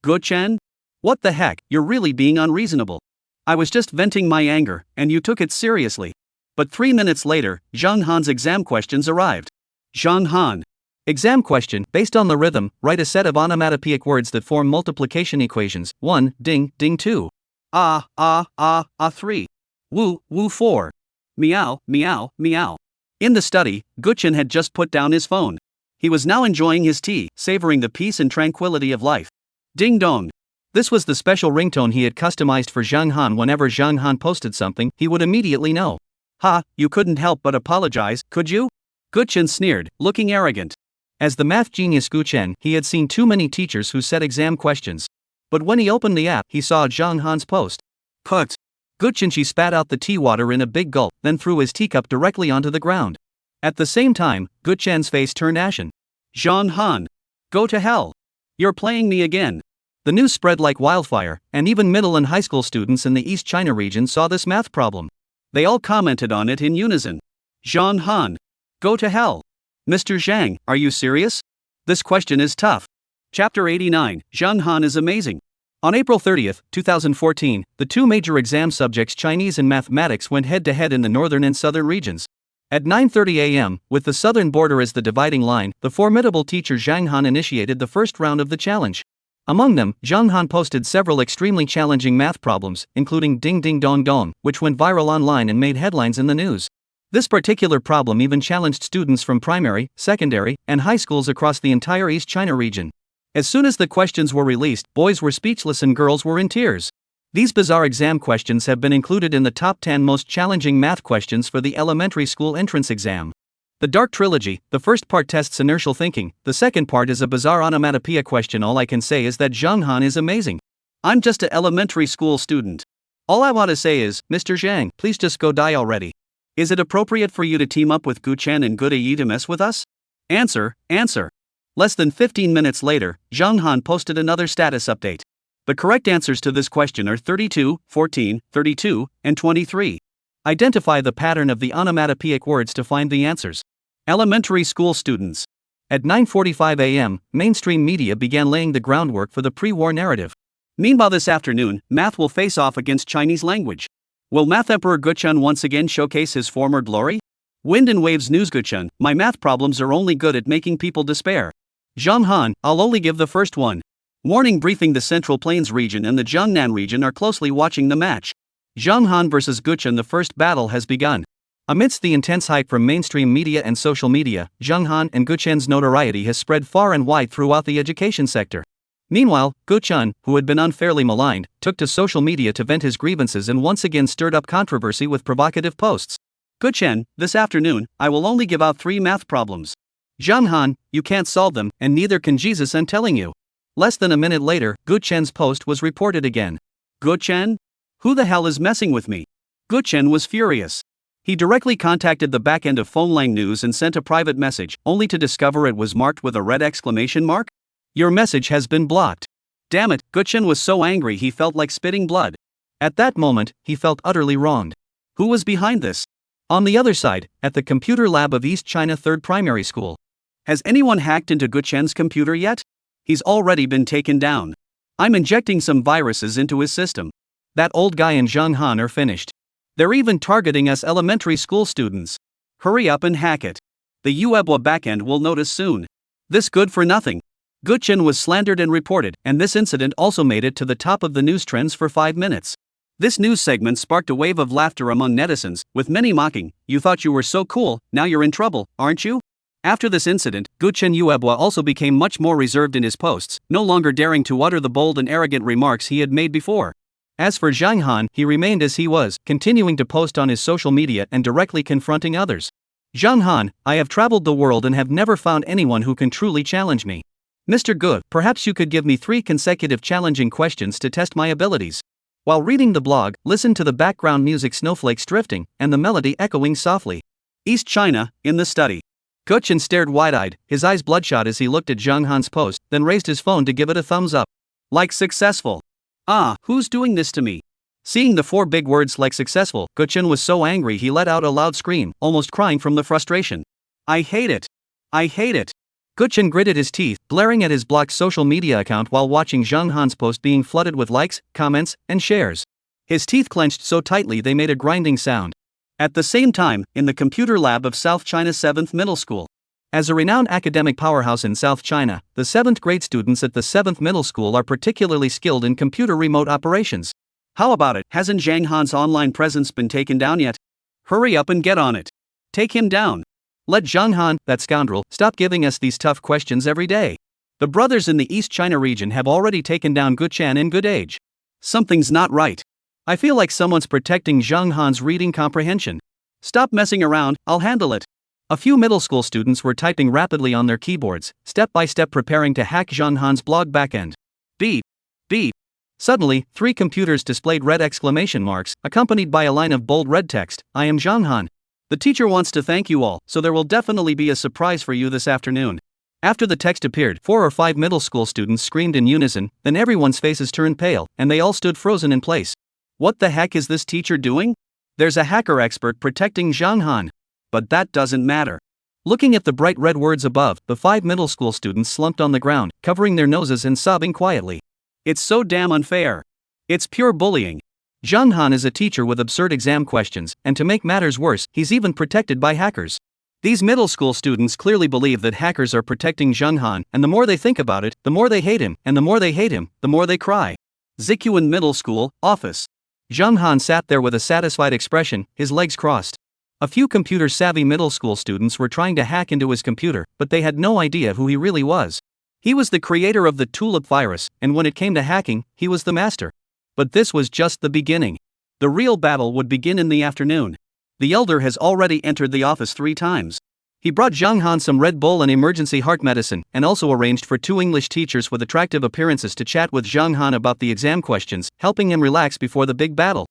Guchen? What the heck, you're really being unreasonable. I was just venting my anger, and you took it seriously. But 3 minutes later, Zhang Han's exam questions arrived. Zhang Han. Exam question, based on the rhythm, write a set of onomatopoeic words that form multiplication equations. 1, ding, ding 2. 3. Woo, woo 4. Meow, meow, meow. In the study, Guchen had just put down his phone. He was now enjoying his tea, savoring the peace and tranquility of life. Ding dong. This was the special ringtone he had customized for Zhang Han. Whenever Zhang Han posted something, he would immediately know. Ha, you couldn't help but apologize, could you? Guchen sneered, looking arrogant. As the math genius Guchen, he had seen too many teachers who set exam questions. But when he opened the app, he saw Zhang Han's post. Put. Guchen spat out the tea water in a big gulp, then threw his teacup directly onto the ground. At the same time, Guchen's face turned ashen. Zhang Han. Go to hell. You're playing me again. The news spread like wildfire, and even middle and high school students in the East China region saw this math problem. They all commented on it in unison. Zhang Han. Go to hell. Mr. Zhang, are you serious? This question is tough. Chapter 89, Zhang Han is amazing. On April 30, 2014, the two major exam subjects Chinese and mathematics went head-to-head in the northern and southern regions. At 9:30 a.m., with the southern border as the dividing line, the formidable teacher Zhang Han initiated the first round of the challenge. Among them, Zhang Han posted several extremely challenging math problems, including Ding Ding Dong Dong, which went viral online and made headlines in the news. This particular problem even challenged students from primary, secondary, and high schools across the entire East China region. As soon as the questions were released, boys were speechless and girls were in tears. These bizarre exam questions have been included in the top 10 most challenging math questions for the elementary school entrance exam. The Dark Trilogy, the first part tests inertial thinking, the second part is a bizarre onomatopoeia question. All I can say is that Zhang Han is amazing. I'm just an elementary school student. All I want to say is, Mr. Zhang, please just go die already. Is it appropriate for you to team up with Guchen and Gudayi to mess with us? Answer. Less than 15 minutes later, Zhang Han posted another status update. The correct answers to this question are 32, 14, 32, and 23. Identify the pattern of the onomatopoeic words to find the answers. Elementary school students. At 9:45 a.m., mainstream media began laying the groundwork for the pre-war narrative. Meanwhile, this afternoon, math will face off against Chinese language. Will Math Emperor Guchen once again showcase his former glory? Wind and Waves News. Guchen, my math problems are only good at making people despair. Zhang Han, I'll only give the first one. Warning briefing: the Central Plains region and the Jiangnan region are closely watching the match. Zhang Han vs. Guchen. The first battle has begun. Amidst the intense hype from mainstream media and social media, Zhang Han and Guchen's notoriety has spread far and wide throughout the education sector. Meanwhile, Guchen, who had been unfairly maligned, took to social media to vent his grievances and once again stirred up controversy with provocative posts. Guchen, this afternoon, I will only give out 3 math problems. Zhang Han, you can't solve them, and neither can Jesus, I'm telling you. Less than a minute later, Guchen's post was reported again. Guchen? Who the hell is messing with me? Guchen was furious. He directly contacted the backend of Phonlang News and sent a private message, only to discover it was marked with a red exclamation mark. Your message has been blocked. Damn it, Guchen was so angry he felt like spitting blood. At that moment, he felt utterly wronged. Who was behind this? On the other side, at the computer lab of East China 3rd Primary School. Has anyone hacked into Guchen's computer yet? He's already been taken down. I'm injecting some viruses into his system. That old guy and Zhang Han are finished. They're even targeting us elementary school students. Hurry up and hack it. The Uebwa backend will notice soon. This good for nothing. Guchen was slandered and reported, and this incident also made it to the top of the news trends for 5 minutes. This news segment sparked a wave of laughter among netizens, with many mocking, "You thought you were so cool, now you're in trouble, aren't you?" After this incident, Guchen Uebwa also became much more reserved in his posts, no longer daring to utter the bold and arrogant remarks he had made before. As for Zhang Han, he remained as he was, continuing to post on his social media and directly confronting others. Zhang Han, I have traveled the world and have never found anyone who can truly challenge me. Mr. Gu, perhaps you could give me 3 consecutive challenging questions to test my abilities. While reading the blog, listen to the background music snowflakes drifting, and the melody echoing softly. East China, in the study. Guchen stared wide-eyed, his eyes bloodshot as he looked at Zhang Han's post, then raised his phone to give it a thumbs up. Like successful. Ah, who's doing this to me? Seeing the 4 big words like successful, Guchen was so angry he let out a loud scream, almost crying from the frustration. I hate it. I hate it. Guchen gritted his teeth, glaring at his blocked social media account while watching Zhang Han's post being flooded with likes, comments, and shares. His teeth clenched so tightly they made a grinding sound. At the same time, in the computer lab of South China's 7th Middle School. As a renowned academic powerhouse in South China, the 7th grade students at the 7th Middle School are particularly skilled in computer remote operations. How about it? Hasn't Zhang Han's online presence been taken down yet? Hurry up and get on it. Take him down. Let Zhang Han, that scoundrel, stop giving us these tough questions every day. The brothers in the East China region have already taken down Guchen in good age. Something's not right. I feel like someone's protecting Zhang Han's reading comprehension. Stop messing around, I'll handle it. A few middle school students were typing rapidly on their keyboards, step by step preparing to hack Zhang Han's blog backend. Beep. Beep. Suddenly, 3 computers displayed red exclamation marks, accompanied by a line of bold red text, "I am Zhang Han. The teacher wants to thank you all, so there will definitely be a surprise for you this afternoon." After the text appeared, 4 or 5 middle school students screamed in unison, then everyone's faces turned pale, and they all stood frozen in place. What the heck is this teacher doing? There's a hacker expert protecting Zhang Han. But that doesn't matter. Looking at the bright red words above, the 5 middle school students slumped on the ground, covering their noses and sobbing quietly. It's so damn unfair. It's pure bullying. Zhang Han is a teacher with absurd exam questions, and to make matters worse, he's even protected by hackers. These middle school students clearly believe that hackers are protecting Zhang Han, and the more they think about it, the more they hate him, and the more they hate him, the more they cry. Zikuan Middle School, office. Zhang Han sat there with a satisfied expression, his legs crossed. A few computer-savvy middle school students were trying to hack into his computer, but they had no idea who he really was. He was the creator of the tulip virus, and when it came to hacking, he was the master. But this was just the beginning. The real battle would begin in the afternoon. The elder has already entered the office 3 times. He brought Zhang Han some Red Bull and emergency heart medicine, and also arranged for 2 English teachers with attractive appearances to chat with Zhang Han about the exam questions, helping him relax before the big battle.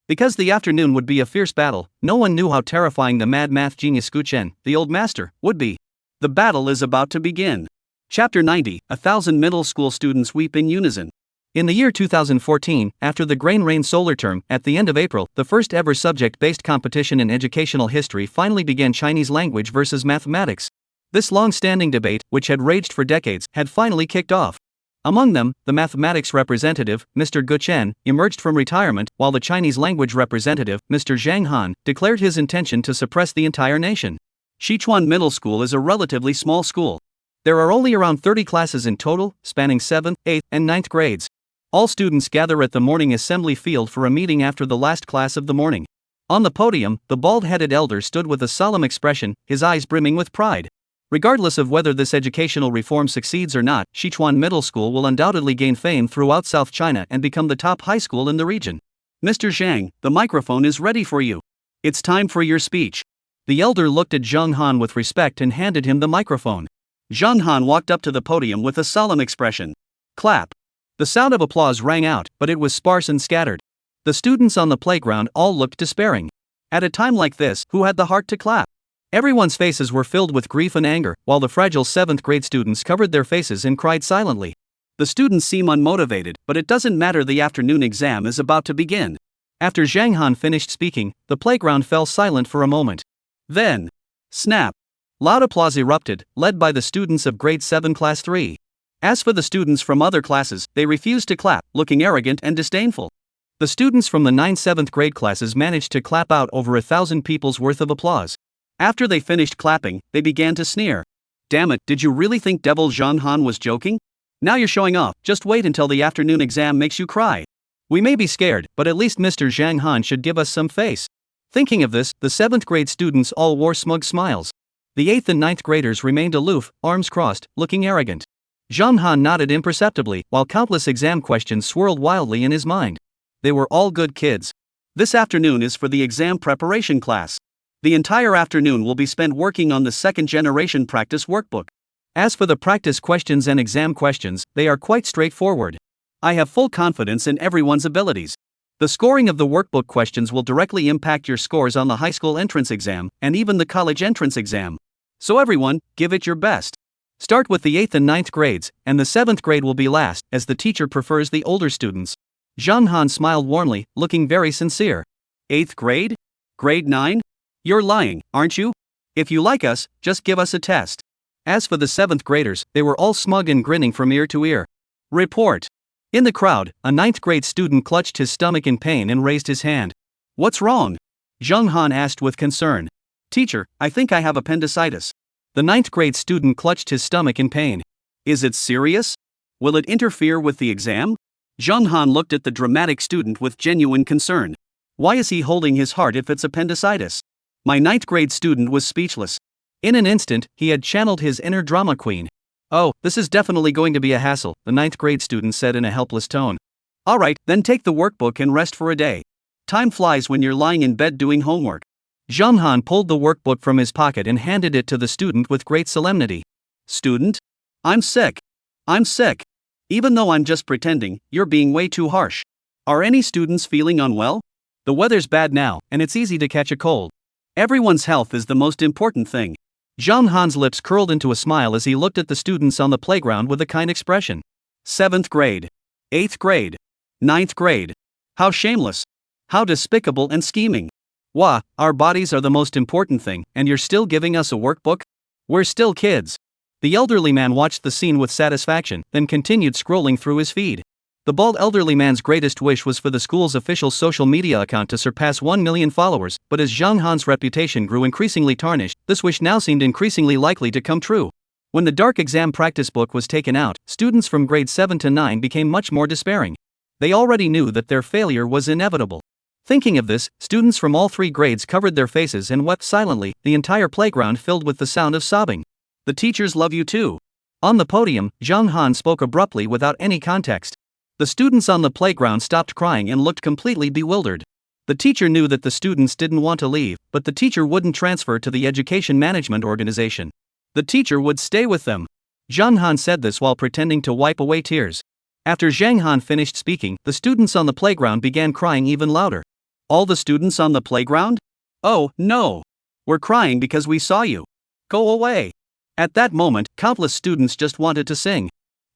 Because the afternoon would be a fierce battle, no one knew how terrifying the mad math genius Guchen, the old master, would be. The battle is about to begin. Chapter 90, 1,000 middle school students weep in unison. In the year 2014, after the Grain Rain solar term, at the end of April, the first ever subject-based competition in educational history finally began: Chinese language versus mathematics. This long-standing debate, which had raged for decades, had finally kicked off. Among them, the mathematics representative, Mr. Guchen, emerged from retirement, while the Chinese language representative, Mr. Zhang Han, declared his intention to suppress the entire nation. Sichuan Middle School is a relatively small school. There are only around 30 classes in total, spanning 7th, 8th, and 9th grades. All students gather at the morning assembly field for a meeting after the last class of the morning. On the podium, the bald-headed elder stood with a solemn expression, his eyes brimming with pride. Regardless of whether this educational reform succeeds or not, Sichuan Middle School will undoubtedly gain fame throughout South China and become the top high school in the region. Mr. Zhang, the microphone is ready for you. It's time for your speech. The elder looked at Zhang Han with respect and handed him the microphone. Zhang Han walked up to the podium with a solemn expression. Clap. The sound of applause rang out, but it was sparse and scattered. The students on the playground all looked despairing. At a time like this, who had the heart to clap? Everyone's faces were filled with grief and anger, while the fragile 7th grade students covered their faces and cried silently. The students seem unmotivated, but it doesn't matter, the afternoon exam is about to begin. After Zhang Han finished speaking, the playground fell silent for a moment. Then, snap! Loud applause erupted, led by the students of grade 7 class 3. As for the students from other classes, they refused to clap, looking arrogant and disdainful. The students from the 9th-7th grade classes managed to clap out over 1,000 people's worth of applause. After they finished clapping, they began to sneer. Damn it, did you really think Devil Zhang Han was joking? Now you're showing off, just wait until the afternoon exam makes you cry. We may be scared, but at least Mr. Zhang Han should give us some face. Thinking of this, the 7th grade students all wore smug smiles. The 8th and 9th graders remained aloof, arms crossed, looking arrogant. Zhang Han nodded imperceptibly, while countless exam questions swirled wildly in his mind. They were all good kids. This afternoon is for the exam preparation class. The entire afternoon will be spent working on the 2nd generation practice workbook. As for the practice questions and exam questions, they are quite straightforward. I have full confidence in everyone's abilities. The scoring of the workbook questions will directly impact your scores on the high school entrance exam, and even the college entrance exam. So everyone, give it your best. Start with the 8th and 9th grades, and the 7th grade will be last, as the teacher prefers the older students. Zhang Han smiled warmly, looking very sincere. 8th grade? Grade 9? You're lying, aren't you? If you like us, just give us a test. As for the 7th graders, they were all smug and grinning from ear to ear. Report. In the crowd, a 9th grade student clutched his stomach in pain and raised his hand. What's wrong? Zheng Han asked with concern. Teacher, I think I have appendicitis. The 9th grade student clutched his stomach in pain. Is it serious? Will it interfere with the exam? Zheng Han looked at the dramatic student with genuine concern. Why is he holding his heart if it's appendicitis? My 9th grade student was speechless. In an instant, he had channeled his inner drama queen. Oh, this is definitely going to be a hassle, the 9th grade student said in a helpless tone. Alright, then take the workbook and rest for a day. Time flies when you're lying in bed doing homework. Zheng Han pulled the workbook from his pocket and handed it to the student with great solemnity. Student? I'm sick. I'm sick. Even though I'm just pretending, you're being way too harsh. Are any students feeling unwell? The weather's bad now, and it's easy to catch a cold. Everyone's health is the most important thing. Zheng Han's lips curled into a smile as he looked at the students on the playground with a kind expression. 7th grade. 8th grade. 9th grade. How shameless. How despicable and scheming. Wah, our bodies are the most important thing, and you're still giving us a workbook? We're still kids. The elderly man watched the scene with satisfaction, then continued scrolling through his feed. The bald elderly man's greatest wish was for the school's official social media account to surpass 1 million followers, but as Zheng Han's reputation grew increasingly tarnished, this wish now seemed increasingly likely to come true. When the dark exam practice book was taken out, students from grades 7 to 9 became much more despairing. They already knew that their failure was inevitable. Thinking of this, students from all 3 grades covered their faces and wept silently, the entire playground filled with the sound of sobbing. The teachers love you too. On the podium, Zheng Han spoke abruptly without any context. The students on the playground stopped crying and looked completely bewildered. The teacher knew that the students didn't want to leave, but the teacher wouldn't transfer to the education management organization. The teacher would stay with them. Zheng Han said this while pretending to wipe away tears. After Zheng Han finished speaking, the students on the playground began crying even louder. All the students on the playground? Oh, no. We're crying because we saw you. Go away. At that moment, countless students just wanted to sing.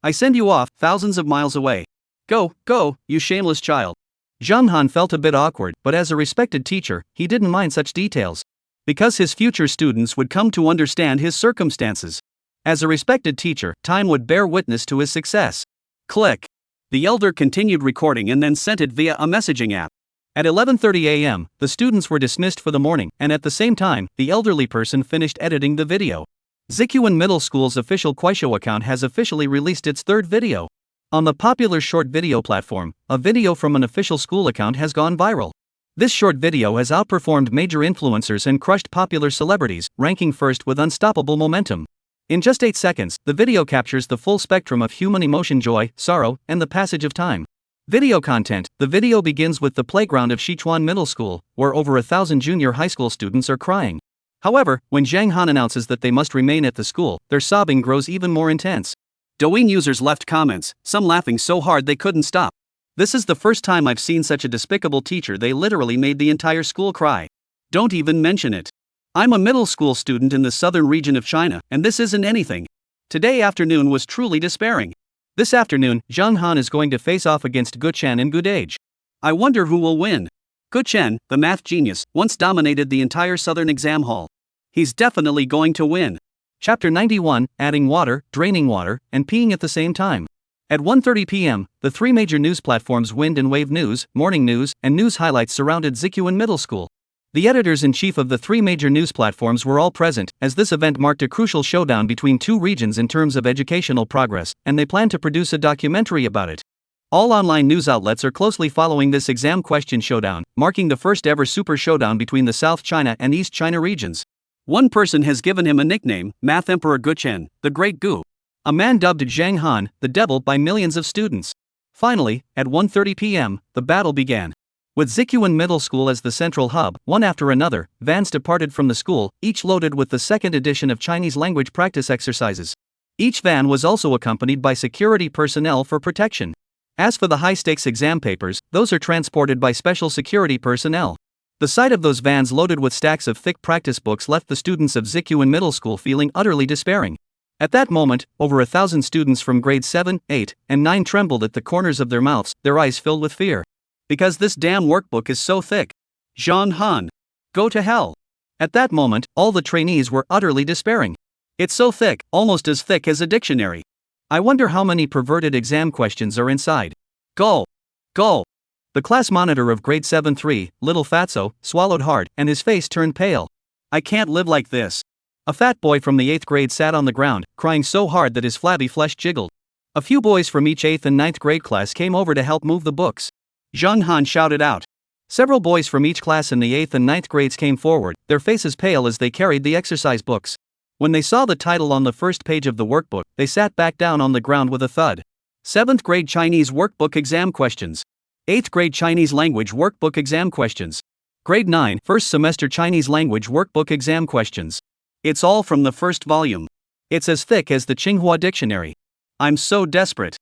I send you off, thousands of miles away. Go, go, you shameless child. Zheng Han felt a bit awkward, but as a respected teacher, he didn't mind such details. Because his future students would come to understand his circumstances. As a respected teacher, time would bear witness to his success. Click. The elder continued recording and then sent it via a messaging app. At 11:30 a.m., the students were dismissed for the morning, and at the same time, the elderly person finished editing the video. Zikyuan Middle School's official Kuaishou account has officially released its 3rd video. On the popular short video platform, a video from an official school account has gone viral. This short video has outperformed major influencers and crushed popular celebrities, ranking first with unstoppable momentum. In just 8 seconds, the video captures the full spectrum of human emotion: joy, sorrow, and the passage of time. Video content. The video begins with the playground of Sichuan Middle School, where over 1,000 junior high school students are crying. However, when Zheng Han announces that they must remain at the school, their sobbing grows even more intense. Douyin users left comments, some laughing so hard they couldn't stop. This is the first time I've seen such a despicable teacher. They literally made the entire school cry. Don't even mention it. I'm a middle school student in the southern region of China, and this isn't anything. Today afternoon was truly despairing. This afternoon, Zheng Han is going to face off against Gu Chen and Gu Dage. I wonder who will win. Gu Chen, the math genius, once dominated the entire southern exam hall. He's definitely going to win. Chapter 91, Adding Water, Draining Water, and Peeing at the Same Time. At 1:30 p.m., the 3 major news platforms Wind and Wave News, Morning News, and News Highlights surrounded Zikyuan Middle School. The editors-in-chief of the 3 major news platforms were all present, as this event marked a crucial showdown between 2 regions in terms of educational progress, and they plan to produce a documentary about it. All online news outlets are closely following this exam question showdown, marking the first ever super showdown between the South China and East China regions. One person has given him a nickname, Math Emperor Gu Chen, the Great Gu. A man dubbed Zheng Han, the Devil, by millions of students. Finally, at 1:30 p.m., the battle began. With Zikyuan Middle School as the central hub, one after another, vans departed from the school, each loaded with the 2nd edition of Chinese language practice exercises. Each van was also accompanied by security personnel for protection. As for the high-stakes exam papers, those are transported by special security personnel. The sight of those vans loaded with stacks of thick practice books left the students of Zikyuan Middle School feeling utterly despairing. At that moment, over 1,000 students from grades 7, 8, and 9 trembled at the corners of their mouths, their eyes filled with fear. Because this damn workbook is so thick. Zheng Han. Go to hell. At that moment, all the trainees were utterly despairing. It's so thick, almost as thick as a dictionary. I wonder how many perverted exam questions are inside. Go! Go! The class monitor of grade 7-3, little Fatso, swallowed hard, and his face turned pale. I can't live like this. A fat boy from the 8th grade sat on the ground, crying so hard that his flabby flesh jiggled. A few boys from each 8th and 9th grade class came over to help move the books. Zhang Han shouted out. Several boys from each class in the 8th and 9th grades came forward, their faces pale as they carried the exercise books. When they saw the title on the first page of the workbook, they sat back down on the ground with a thud. 7th grade Chinese workbook exam questions. 8th grade Chinese language workbook exam questions. Grade 9 first semester Chinese language workbook exam questions. It's all from the first volume. It's as thick as the Tsinghua dictionary. I'm so desperate.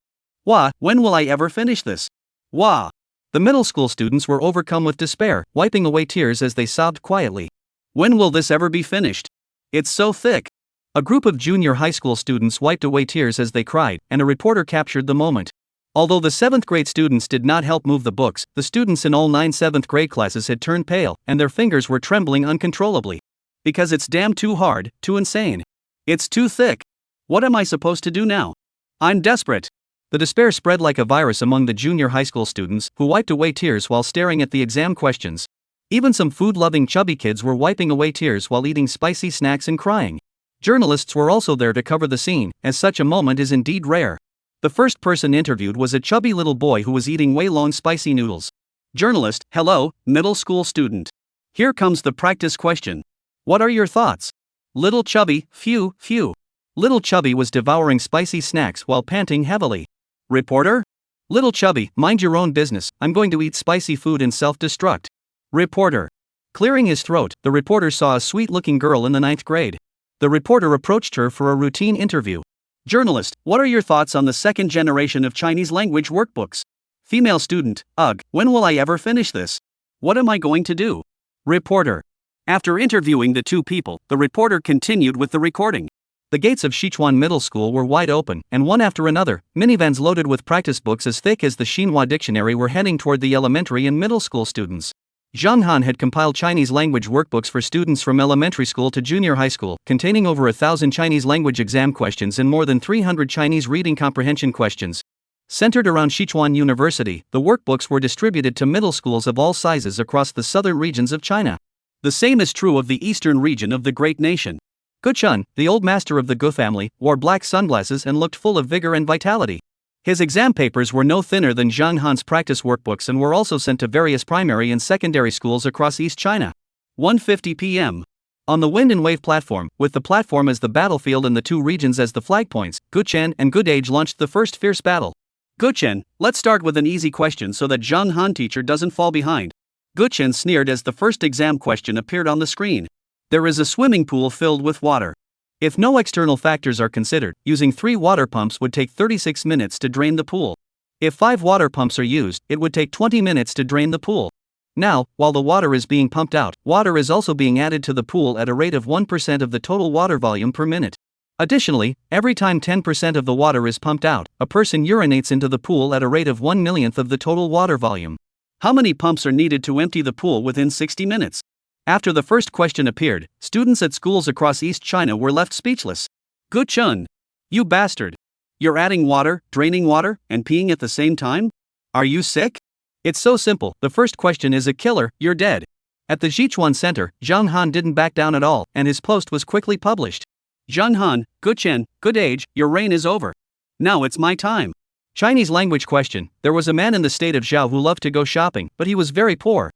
Wah, when will I ever finish this? Wah. The middle school students were overcome with despair, wiping away tears as they sobbed quietly. When will this ever be finished? It's so thick. A group of junior high school students wiped away tears as they cried, and a reporter captured the moment. Although the 7th grade students did not help move the books, the students in all 9 7th grade classes had turned pale, and their fingers were trembling uncontrollably. Because it's damn too hard, too insane. It's too thick. What am I supposed to do now? I'm desperate. The despair spread like a virus among the junior high school students, who wiped away tears while staring at the exam questions. Even some food-loving chubby kids were wiping away tears while eating spicy snacks and crying. Journalists were also there to cover the scene, as such a moment is indeed rare. The first person interviewed was a chubby little boy who was eating way-long spicy noodles. Journalist: hello, middle school student. Here comes the practice question. What are your thoughts? Little chubby: phew, phew. Little chubby was devouring spicy snacks while panting heavily. Reporter: little chubby, mind your own business, I'm going to eat spicy food and self-destruct. Reporter: clearing his throat, the reporter saw a sweet-looking girl in the 9th grade. The reporter approached her for a routine interview. Journalist: what are your thoughts on the second generation of Chinese language workbooks? Female student: ugh, when will I ever finish this? What am I going to do? Reporter: after interviewing the two people, the reporter continued with the recording. The gates of Sichuan Middle School were wide open, and one after another, minivans loaded with practice books as thick as the Xinhua dictionary were heading toward the elementary and middle school students. Zhang Han had compiled Chinese language workbooks for students from elementary school to junior high school, containing over 1,000 Chinese language exam questions and more than 300 Chinese reading comprehension questions. Centered around Sichuan University, the workbooks were distributed to middle schools of all sizes across the southern regions of China. The same is true of the eastern region of the great nation. Gu Chun, the old master of the Gu family, wore black sunglasses and looked full of vigor and vitality. His exam papers were no thinner than Zhang Han's practice workbooks and were also sent to various primary and secondary schools across East China. 1:50 p.m. On the Wind and Wave platform, with the platform as the battlefield and the two regions as the flag points, Gu Chen and Gu Dage launched the first fierce battle. Gu Chen, let's start with an easy question so that Zhang Han teacher doesn't fall behind. Gu Chen sneered as the first exam question appeared on the screen. There is a swimming pool filled with water. If no external factors are considered, using 3 water pumps would take 36 minutes to drain the pool. If 5 water pumps are used, it would take 20 minutes to drain the pool. Now, while the water is being pumped out, water is also being added to the pool at a rate of 1% of the total water volume per minute. Additionally, every time 10% of the water is pumped out, a person urinates into the pool at a rate of 1/millionth of the total water volume. How many pumps are needed to empty the pool within 60 minutes? After the first question appeared, students at schools across East China were left speechless. Gu Chun, you bastard. You're adding water, draining water, and peeing at the same time? Are you sick? It's so simple, the first question is a killer, you're dead. At the Sichuan Center, Zhang Han didn't back down at all, and his post was quickly published. Zhang Han, Gu Chen, good age, your reign is over. Now it's my time. Chinese language question: there was a man in the state of Zhao who loved to go shopping, but he was very poor.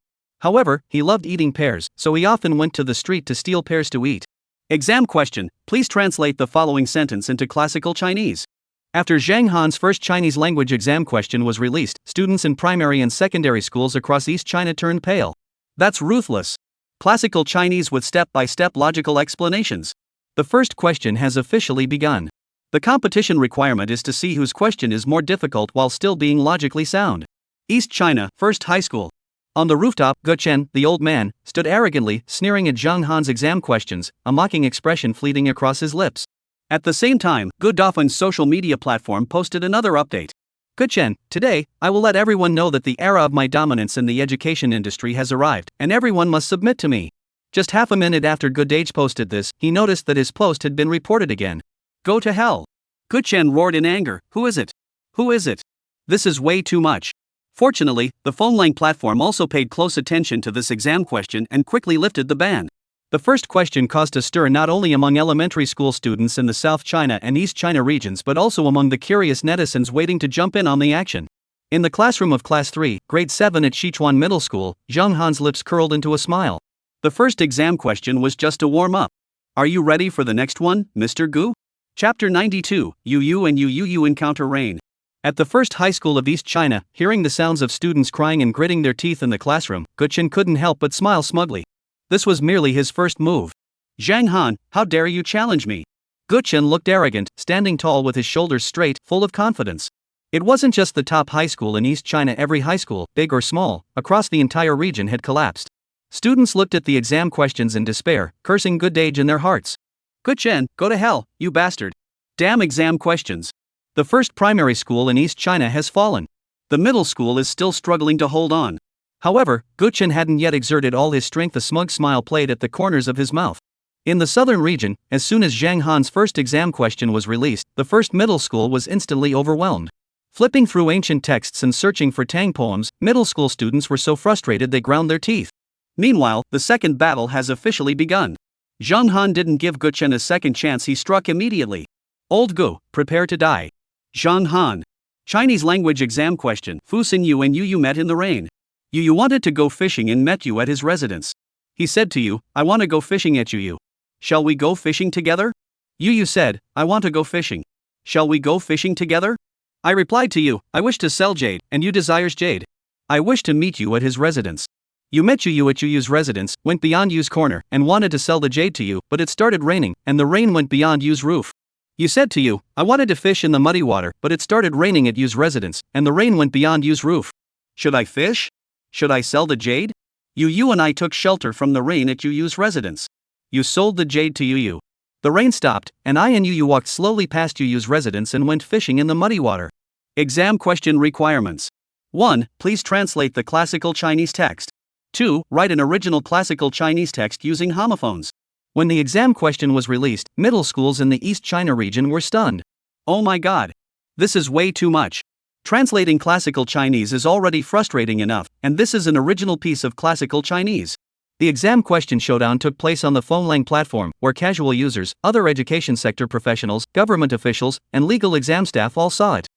However, he loved eating pears, so he often went to the street to steal pears to eat. Exam question: please translate the following sentence into classical Chinese. After Zhang Han's first Chinese language exam question was released, students in primary and secondary schools across East China turned pale. That's ruthless. Classical Chinese with step-by-step logical explanations. The first question has officially begun. The competition requirement is to see whose question is more difficult while still being logically sound. East China, First High School. On the rooftop, Gu Chen, the old man, stood arrogantly, sneering at Zhang Han's exam questions, a mocking expression fleeting across his lips. At the same time, Gu Dafan's social media platform posted another update. Gu Chen, today, I will let everyone know that the era of my dominance in the education industry has arrived, and everyone must submit to me. Just half a minute after Goodage posted this, he noticed that his post had been reported again. Go to hell. Guchen roared in anger. Who is it? Who is it? This is way too much. Fortunately, the Phonlang platform also paid close attention to this exam question and quickly lifted the ban. The first question caused a stir not only among elementary school students in the South China and East China regions but also among the curious netizens waiting to jump in on the action. In the classroom of Class 3, Grade 7 at Sichuan Middle School, Zhang Han's lips curled into a smile. The first exam question was just a warm-up. Are you ready for the next one, Mr. Gu? Chapter 92, Yu and Yu encounter rain. At the first high school of East China, hearing the sounds of students crying and gritting their teeth in the classroom, Guchen couldn't help but smile smugly. This was merely his first move. Zhang Han, how dare you challenge me? Guchen looked arrogant, standing tall with his shoulders straight, full of confidence. It wasn't just the top high school in East China. Every high school, big or small, across the entire region had collapsed. Students looked at the exam questions in despair, cursing Goodage in their hearts. Guchen, go to hell, you bastard. Damn exam questions. The first primary school in East China has fallen. The middle school is still struggling to hold on. However, Guchen hadn't yet exerted all his strength. A smug smile played at the corners of his mouth. In the southern region, as soon as Zhang Han's first exam question was released, the first middle school was instantly overwhelmed. Flipping through ancient texts and searching for Tang poems, middle school students were so frustrated they ground their teeth. Meanwhile, the second battle has officially begun. Zhang Han didn't give Guchen a second chance. He struck immediately. Old Gu, prepare to die. Zhang Han. Chinese language exam question. Fu Xin Yu and Yu met in the rain. Yu wanted to go fishing and met you at his residence. He said to you, I want to go fishing at Yu. Shall we go fishing together? Yu said, I want to go fishing. Shall we go fishing together? I replied to you, I wish to sell jade, and Yu desires jade. I wish to meet you at his residence. Yu met Yu at Yu's residence, went beyond Yu's corner, and wanted to sell the jade to Yu, but it started raining, and the rain went beyond Yu's roof. Yu said to Yu, I wanted to fish in the muddy water, but it started raining at Yu's residence, and the rain went beyond Yu's roof. Should I fish? Should I sell the jade? Yu and I took shelter from the rain at Yu's residence. You sold the jade to Yu. The rain stopped, and I and Yu walked slowly past Yu's residence and went fishing in the muddy water. Exam question requirements. 1. Please translate the classical Chinese text. 2. Write an original classical Chinese text using homophones. When the exam question was released, middle schools in the East China region were stunned. Oh my god. This is way too much. Translating classical Chinese is already frustrating enough, and this is an original piece of classical Chinese. The exam question showdown took place on the Phonlang platform, where casual users, other education sector professionals, government officials, and legal exam staff all saw it.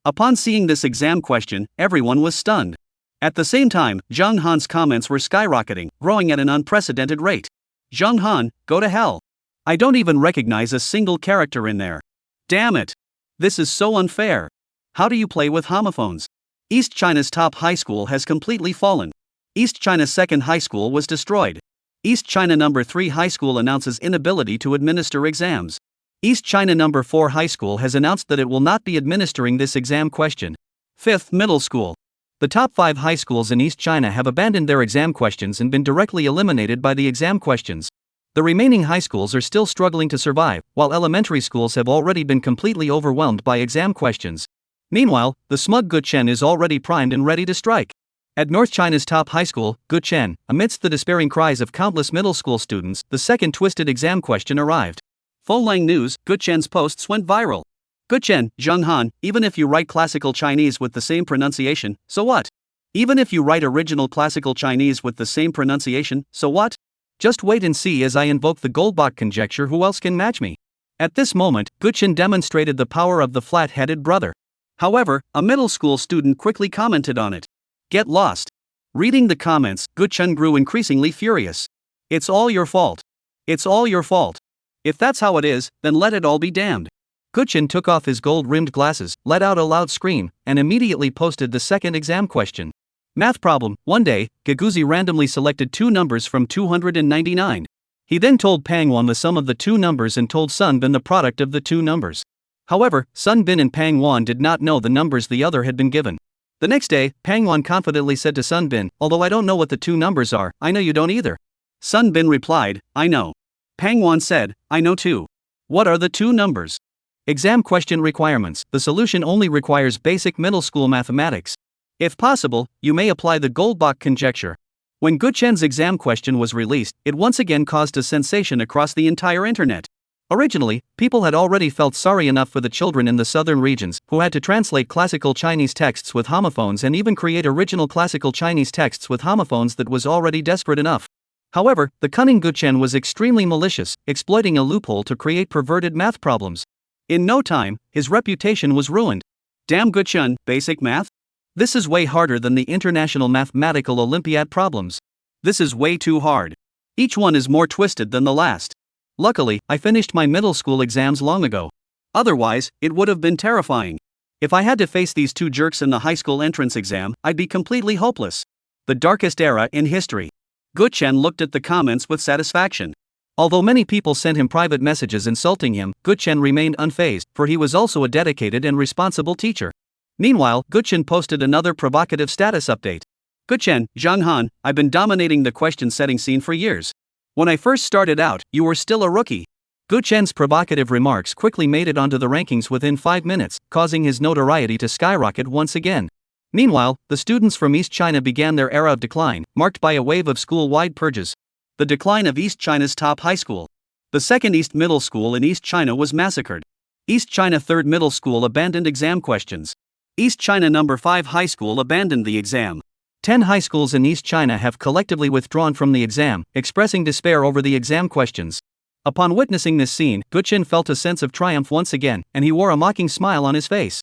Upon seeing this exam question, everyone was stunned. At the same time, Zhang Han's comments were skyrocketing, growing at an unprecedented rate. Zhang Han, go to hell. I don't even recognize a single character in there. Damn it. This is so unfair. How do you play with homophones? East China's top high school has completely fallen. East China's second high school was destroyed. East China number 3 high school announces inability to administer exams. East China number 4 high school has announced that it will not be administering this exam question. 5th middle school. The top 5 high schools in East China have abandoned their exam questions and been directly eliminated by the exam questions. The remaining high schools are still struggling to survive, while elementary schools have already been completely overwhelmed by exam questions. Meanwhile, the smug Guchen is already primed and ready to strike. At North China's top high school, Guchen, amidst the despairing cries of countless middle school students, the second twisted exam question arrived. Phonlang News, Guchen's posts went viral. Guchen, Zhang Han, even if you write classical Chinese with the same pronunciation, so what? Even if you write original classical Chinese with the same pronunciation, so what? Just wait and see as I invoke the Goldbach conjecture. Who else can match me? At this moment, Guchen demonstrated the power of the flat-headed brother. However, a middle school student quickly commented on it. Get lost. Reading the comments, Guchen grew increasingly furious. It's all your fault. It's all your fault. If that's how it is, then let it all be damned. Guchen took off his gold-rimmed glasses, let out a loud scream, and immediately posted the second exam question. Math problem. One day, Gaguzi randomly selected 2 numbers from 299. He then told Pangwan the sum of the 2 numbers and told Sun Bin the product of the 2 numbers. However, Sun Bin and Pangwan did not know the numbers the other had been given. The next day, Pangwan confidently said to Sun Bin, although I don't know what the 2 numbers are, I know you don't either. Sun Bin replied, I know. Pangwan said, I know too. What are the 2 numbers? Exam question requirements. The solution only requires basic middle school mathematics. If possible, you may apply the Goldbach conjecture. When Gu Chen's exam question was released, it once again caused a sensation across the entire internet. Originally, people had already felt sorry enough for the children in the southern regions, who had to translate classical Chinese texts with homophones and even create original classical Chinese texts with homophones that was already desperate enough. However, the cunning Gu Chen was extremely malicious, exploiting a loophole to create perverted math problems. In no time, his reputation was ruined. Damn Gu Chen, basic math? This is way harder than the International Mathematical Olympiad problems. This is way too hard. Each one is more twisted than the last. Luckily, I finished my middle school exams long ago. Otherwise, it would have been terrifying. If I had to face these two jerks in the high school entrance exam, I'd be completely hopeless. The darkest era in history. Gu Chen looked at the comments with satisfaction. Although many people sent him private messages insulting him, Gu Chen remained unfazed, for he was also a dedicated and responsible teacher. Meanwhile, Gu Chen posted another provocative status update. Gu Chen, Zhang Han, I've been dominating the question setting scene for years. When I first started out, you were still a rookie. Gu Chen's provocative remarks quickly made it onto the rankings within 5 minutes, causing his notoriety to skyrocket once again. Meanwhile, the students from East China began their era of decline, marked by a wave of school-wide purges. The decline of East China's top high school. The second East Middle School in East China was massacred. East China Third Middle School abandoned exam questions. East China No. 5 High School abandoned the exam. 10 high schools in East China have collectively withdrawn from the exam, expressing despair over the exam questions. Upon witnessing this scene, Gu Chen felt a sense of triumph once again, and he wore a mocking smile on his face.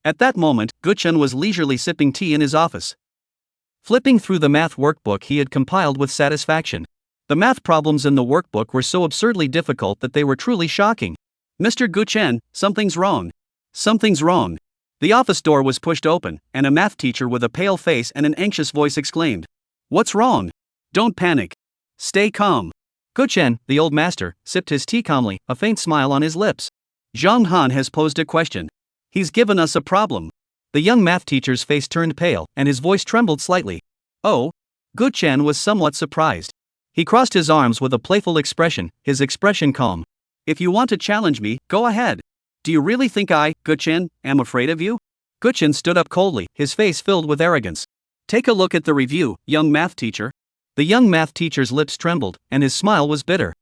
At that moment, Gu Chen was leisurely sipping tea in his office, flipping through the math workbook he had compiled with satisfaction. The math problems in the workbook were so absurdly difficult that they were truly shocking. Mr. Gu Chen, something's wrong. Something's wrong. The office door was pushed open, and a math teacher with a pale face and an anxious voice exclaimed, "What's wrong? Don't panic. Stay calm." Gu Chen, the old master, sipped his tea calmly, a faint smile on his lips. Zhang Han has posed a question. He's given us a problem. The young math teacher's face turned pale, and his voice trembled slightly. Oh? Gu Chen was somewhat surprised. He crossed his arms with a playful expression, his expression calm. If you want to challenge me, go ahead. Do you really think I, Gu Chen, am afraid of you? Gu Chen stood up coldly, his face filled with arrogance. Take a look at the review, young math teacher. The young math teacher's lips trembled, and his smile was bitter.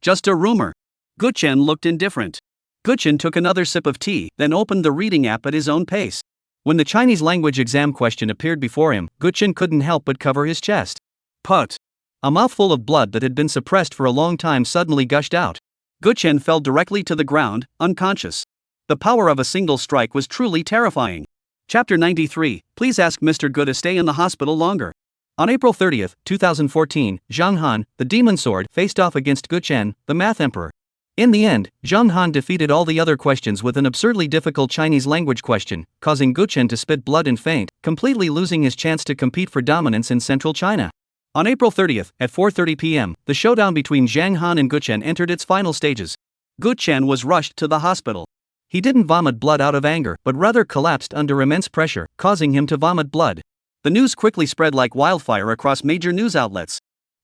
Just a rumor. Gu Chen looked indifferent. Gu Chen took another sip of tea, then opened the reading app at his own pace. When the Chinese language exam question appeared before him, Gu Chen couldn't help but cover his chest. Put. A mouthful of blood that had been suppressed for a long time suddenly gushed out. Gu Chen fell directly to the ground, unconscious. The power of a single strike was truly terrifying. Chapter 93, please ask Mr. Gu to stay in the hospital longer. On April 30, 2014, Zhang Han, the demon sword, faced off against Gu Chen, the math emperor. In the end, Zhang Han defeated all the other questions with an absurdly difficult Chinese language question, causing Gu Chen to spit blood and faint, completely losing his chance to compete for dominance in central China. On April 30, at 4:30 p.m., the showdown between Zhang Han and Gu Chen entered its final stages. Gu Chen was rushed to the hospital. He didn't vomit blood out of anger, but rather collapsed under immense pressure, causing him to vomit blood. The news quickly spread like wildfire across major news outlets.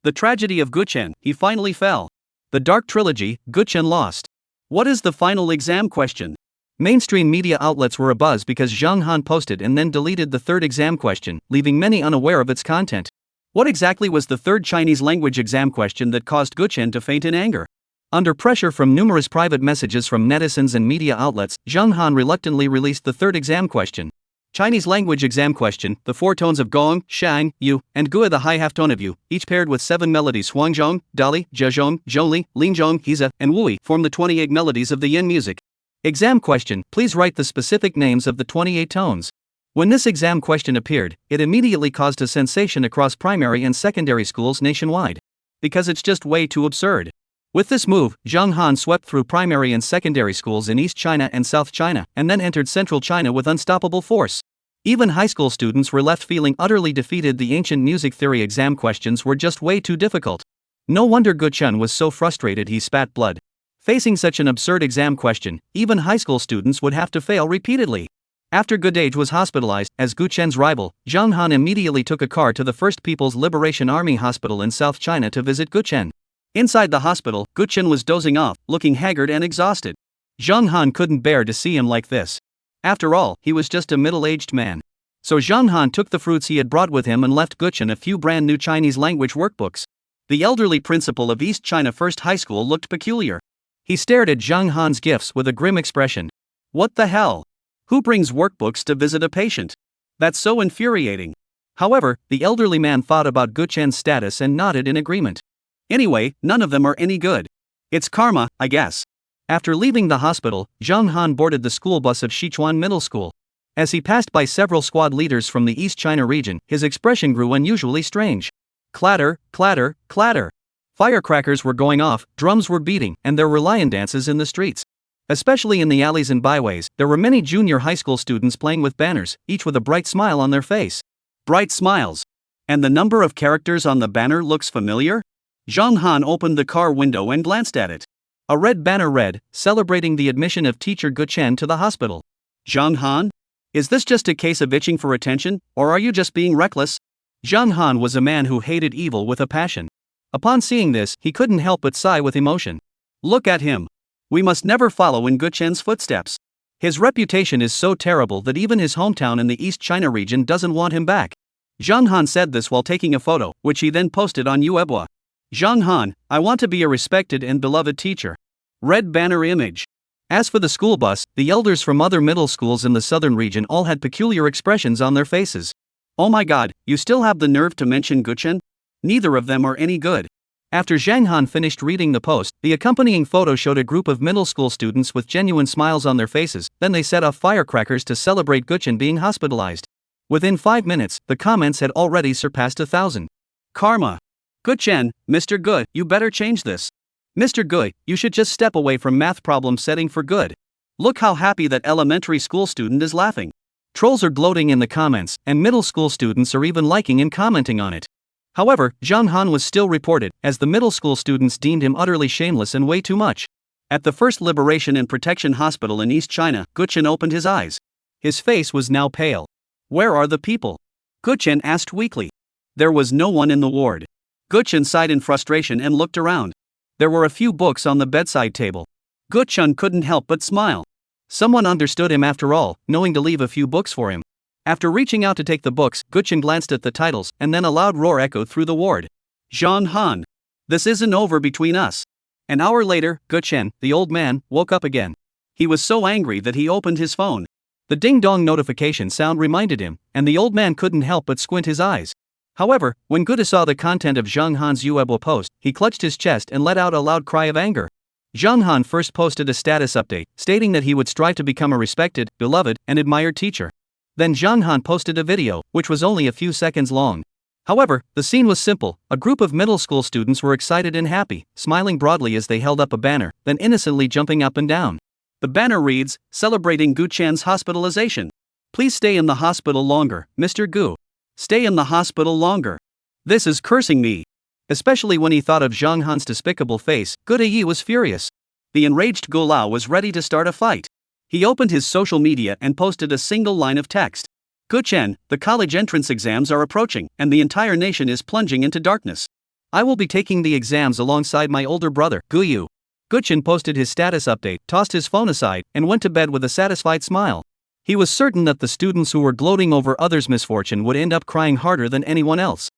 The tragedy of Gu Chen, he finally fell. The Dark Trilogy, Gu Chen lost. What is the final exam question? Mainstream media outlets were abuzz because Zhang Han posted and then deleted the third exam question, leaving many unaware of its content. What exactly was the third Chinese language exam question that caused Gu Chen to faint in anger? Under pressure from numerous private messages from netizens and media outlets, Zhang Han reluctantly released the third exam question. Chinese language exam question, the four tones of Gong, Shang, Yu, and Gua, the high half-tone of Yu, each paired with 7 melodies Huangzhong, Dali, Zhezhong, Zhongli, Linzhong, Hiza, and Wui, form the 28 melodies of the Yin music. Exam question, please write the specific names of the 28 tones. When this exam question appeared, it immediately caused a sensation across primary and secondary schools nationwide. Because it's just way too absurd. With this move, Zhang Han swept through primary and secondary schools in East China and South China, and then entered central China with unstoppable force. Even high school students were left feeling utterly defeated. The ancient music theory exam questions were just way too difficult. No wonder Gu Chen was so frustrated he spat blood. Facing such an absurd exam question, even high school students would have to fail repeatedly. After Gu Dage was hospitalized as Gu Chen's rival, Zhang Han immediately took a car to the First People's Liberation Army Hospital in South China to visit Gu Chen. Inside the hospital, Gu Chen was dozing off, looking haggard and exhausted. Zhang Han couldn't bear to see him like this. After all, he was just a middle-aged man. So Zhang Han took the fruits he had brought with him and left Guchen a few brand new Chinese language workbooks. The elderly principal of East China First High School looked peculiar. He stared at Zhang Han's gifts with a grim expression. What the hell? Who brings workbooks to visit a patient? That's so infuriating. However, the elderly man thought about Guchen's status and nodded in agreement. Anyway, none of them are any good. It's karma, I guess. After leaving the hospital, Zhang Han boarded the school bus of Sichuan Middle School. As he passed by several squad leaders from the East China region, his expression grew unusually strange. Clatter, clatter, clatter. Firecrackers were going off, drums were beating, and there were lion dances in the streets. Especially in the alleys and byways, there were many junior high school students playing with banners, each with a bright smile on their face. Bright smiles. And the number of characters on the banner looks familiar? Zhang Han opened the car window and glanced at it. A red banner read, celebrating the admission of teacher Guchen to the hospital. Zhang Han? Is this just a case of itching for attention, or are you just being reckless? Zhang Han was a man who hated evil with a passion. Upon seeing this, he couldn't help but sigh with emotion. Look at him. We must never follow in Guchen's footsteps. His reputation is so terrible that even his hometown in the East China region doesn't want him back. Zhang Han said this while taking a photo, which he then posted on Weibo. Zhang Han, I want to be a respected and beloved teacher. Red banner image. As for the school bus, the elders from other middle schools in the southern region all had peculiar expressions on their faces. Oh my god, you still have the nerve to mention Guchen? Neither of them are any good. After Zhang Han finished reading the post, the accompanying photo showed a group of middle school students with genuine smiles on their faces, then they set off firecrackers to celebrate Guchen being hospitalized. Within 5 minutes, the comments had already surpassed 1,000. Karma. Guchen, Mr. Gu, you better change this. Mr. Gu, you should just step away from math problem setting for good. Look how happy that elementary school student is laughing. Trolls are gloating in the comments, and middle school students are even liking and commenting on it. However, Zhang Han was still reported, as the middle school students deemed him utterly shameless and way too much. At the first Liberation and Protection Hospital in East China, Guchen opened his eyes. His face was now pale. Where are the people? Guchen asked weakly. There was no one in the ward. Guchen sighed in frustration and looked around. There were a few books on the bedside table. Guchen couldn't help but smile. Someone understood him after all, knowing to leave a few books for him. After reaching out to take the books, Guchen glanced at the titles, and then a loud roar echoed through the ward. Zhang Han. This isn't over between us. An hour later, Guchen, the old man, woke up again. He was so angry that he opened his phone. The ding-dong notification sound reminded him, and the old man couldn't help but squint his eyes. However, when Guda saw the content of Zhang Han's Weibo post, he clutched his chest and let out a loud cry of anger. Zhang Han first posted a status update, stating that he would strive to become a respected, beloved, and admired teacher. Then Zhang Han posted a video, which was only a few seconds long. However, the scene was simple. A group of middle school students were excited and happy, smiling broadly as they held up a banner, then innocently jumping up and down. The banner reads, celebrating Guchen's hospitalization. Please stay in the hospital longer, Mr. Gu. Stay in the hospital longer. This is cursing me. Especially when he thought of Zhang Han's despicable face, Gu Yi was furious. The enraged Gu Lao was ready to start a fight. He opened his social media and posted a single line of text. Guchen, the college entrance exams are approaching, and the entire nation is plunging into darkness. I will be taking the exams alongside my older brother, Guyu. Guchen posted his status update, tossed his phone aside, and went to bed with a satisfied smile. He was certain that the students who were gloating over others' misfortune would end up crying harder than anyone else.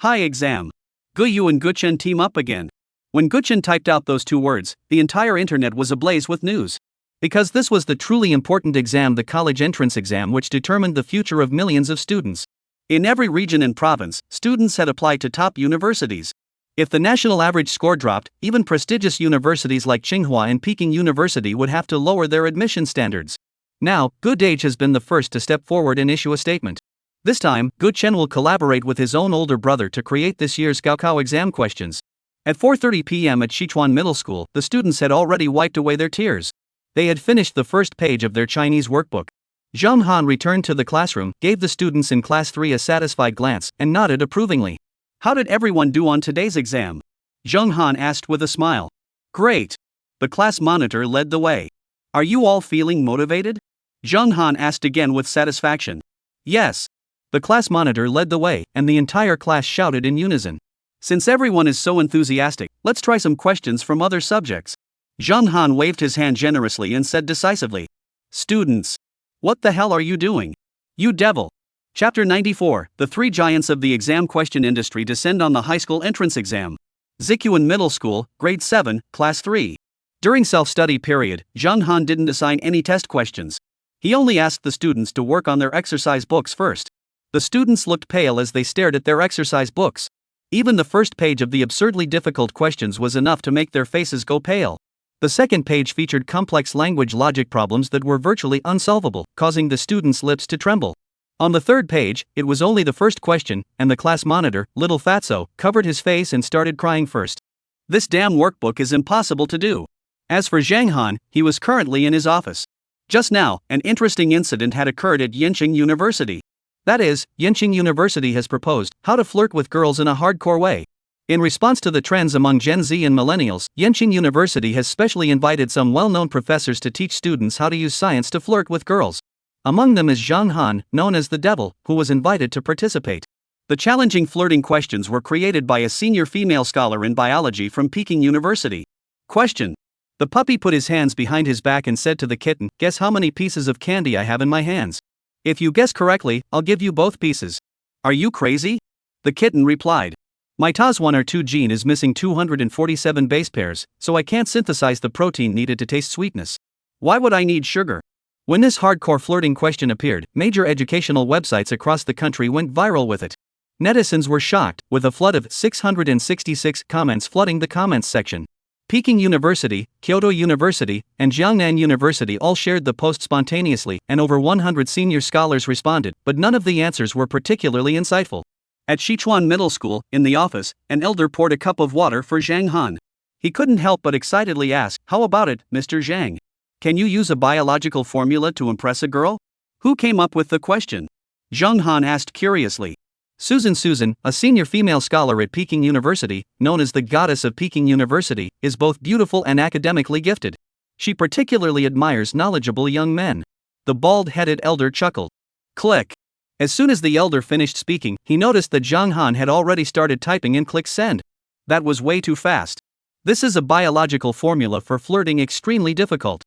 High exam. Guyu and Guchen team up again. When Guchen typed out those 2 words, the entire internet was ablaze with news. Because this was the truly important exam, the college entrance exam, which determined the future of millions of students. In every region and province, students had applied to top universities. If the national average score dropped, even prestigious universities like Tsinghua and Peking University would have to lower their admission standards. Now, Gu Dage has been the first to step forward and issue a statement. This time, Guchen will collaborate with his own older brother to create this year's Gaokao exam questions. At 4:30 p.m. at Sichuan Middle School, the students had already wiped away their tears. They had finished the first page of their Chinese workbook. Zhang Han returned to the classroom, gave the students in Class 3 a satisfied glance, and nodded approvingly. How did everyone do on today's exam? Zhang Han asked with a smile. Great. The class monitor led the way. Are you all feeling motivated? Zhang Han asked again with satisfaction. Yes. The class monitor led the way, and the entire class shouted in unison. Since everyone is so enthusiastic, let's try some questions from other subjects. Zhang Han waved his hand generously and said decisively. Students. What the hell are you doing? You devil. Chapter 94, The Three Giants of the Exam Question Industry Descend on the High School Entrance Exam. Zikuan Middle School, Grade 7, Class 3. During self-study period, Zhang Han didn't assign any test questions. He only asked the students to work on their exercise books first. The students looked pale as they stared at their exercise books. Even the first page of the absurdly difficult questions was enough to make their faces go pale. The second page featured complex language logic problems that were virtually unsolvable, causing the students' lips to tremble. On the third page, it was only the first question, and the class monitor, Little Fatso, covered his face and started crying first. This damn workbook is impossible to do. As for Zhang Han, he was currently in his office. Just now, an interesting incident had occurred at Yenching University. That is, Yenching University has proposed how to flirt with girls in a hardcore way. In response to the trends among Gen Z and millennials, Yenching University has specially invited some well-known professors to teach students how to use science to flirt with girls. Among them is Zhang Han, known as the Devil, who was invited to participate. The challenging flirting questions were created by a senior female scholar in biology from Peking University. Question. The puppy put his hands behind his back and said to the kitten, "Guess how many pieces of candy I have in my hands? If you guess correctly, I'll give you both pieces." "Are you crazy?" The kitten replied. "My TAS1R2 gene is missing 247 base pairs, so I can't synthesize the protein needed to taste sweetness. Why would I need sugar?" When this hardcore flirting question appeared, major educational websites across the country went viral with it. Netizens were shocked, with a flood of 666 comments flooding the comments section. Peking University, Kyoto University, and Jiangnan University all shared the post spontaneously, and over 100 senior scholars responded, but none of the answers were particularly insightful. At Sichuan Middle School, in the office, an elder poured a cup of water for Zhang Han. He couldn't help but excitedly ask, "How about it, Mr. Zhang? Can you use a biological formula to impress a girl?" "Who came up with the question?" Zhang Han asked curiously. Susan, a senior female scholar at Peking University, known as the goddess of Peking University, is both beautiful and academically gifted. She particularly admires knowledgeable young men. The bald-headed elder chuckled. Click. As soon as the elder finished speaking, he noticed that Zhang Han had already started typing and clicked send. That was way too fast. This is a biological formula for flirting extremely difficult.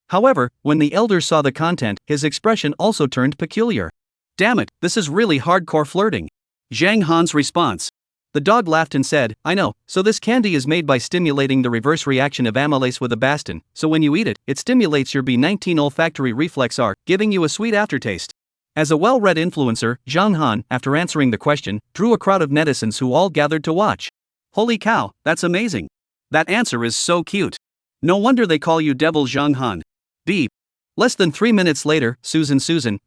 However, when the elder saw the content, his expression also turned peculiar. "Damn it, this is really hardcore flirting." Zhang Han's response. The dog laughed and said, "I know, so this candy is made by stimulating the reverse reaction of amylase with a bastin, so when you eat it, it stimulates your B19 olfactory reflex arc, giving you a sweet aftertaste." As a well-read influencer, Zhang Han, after answering the question, drew a crowd of netizens who all gathered to watch. "Holy cow, that's amazing. That answer is so cute. No wonder they call you Devil Zhang Han." Beep. Less than 3 minutes later, Susan,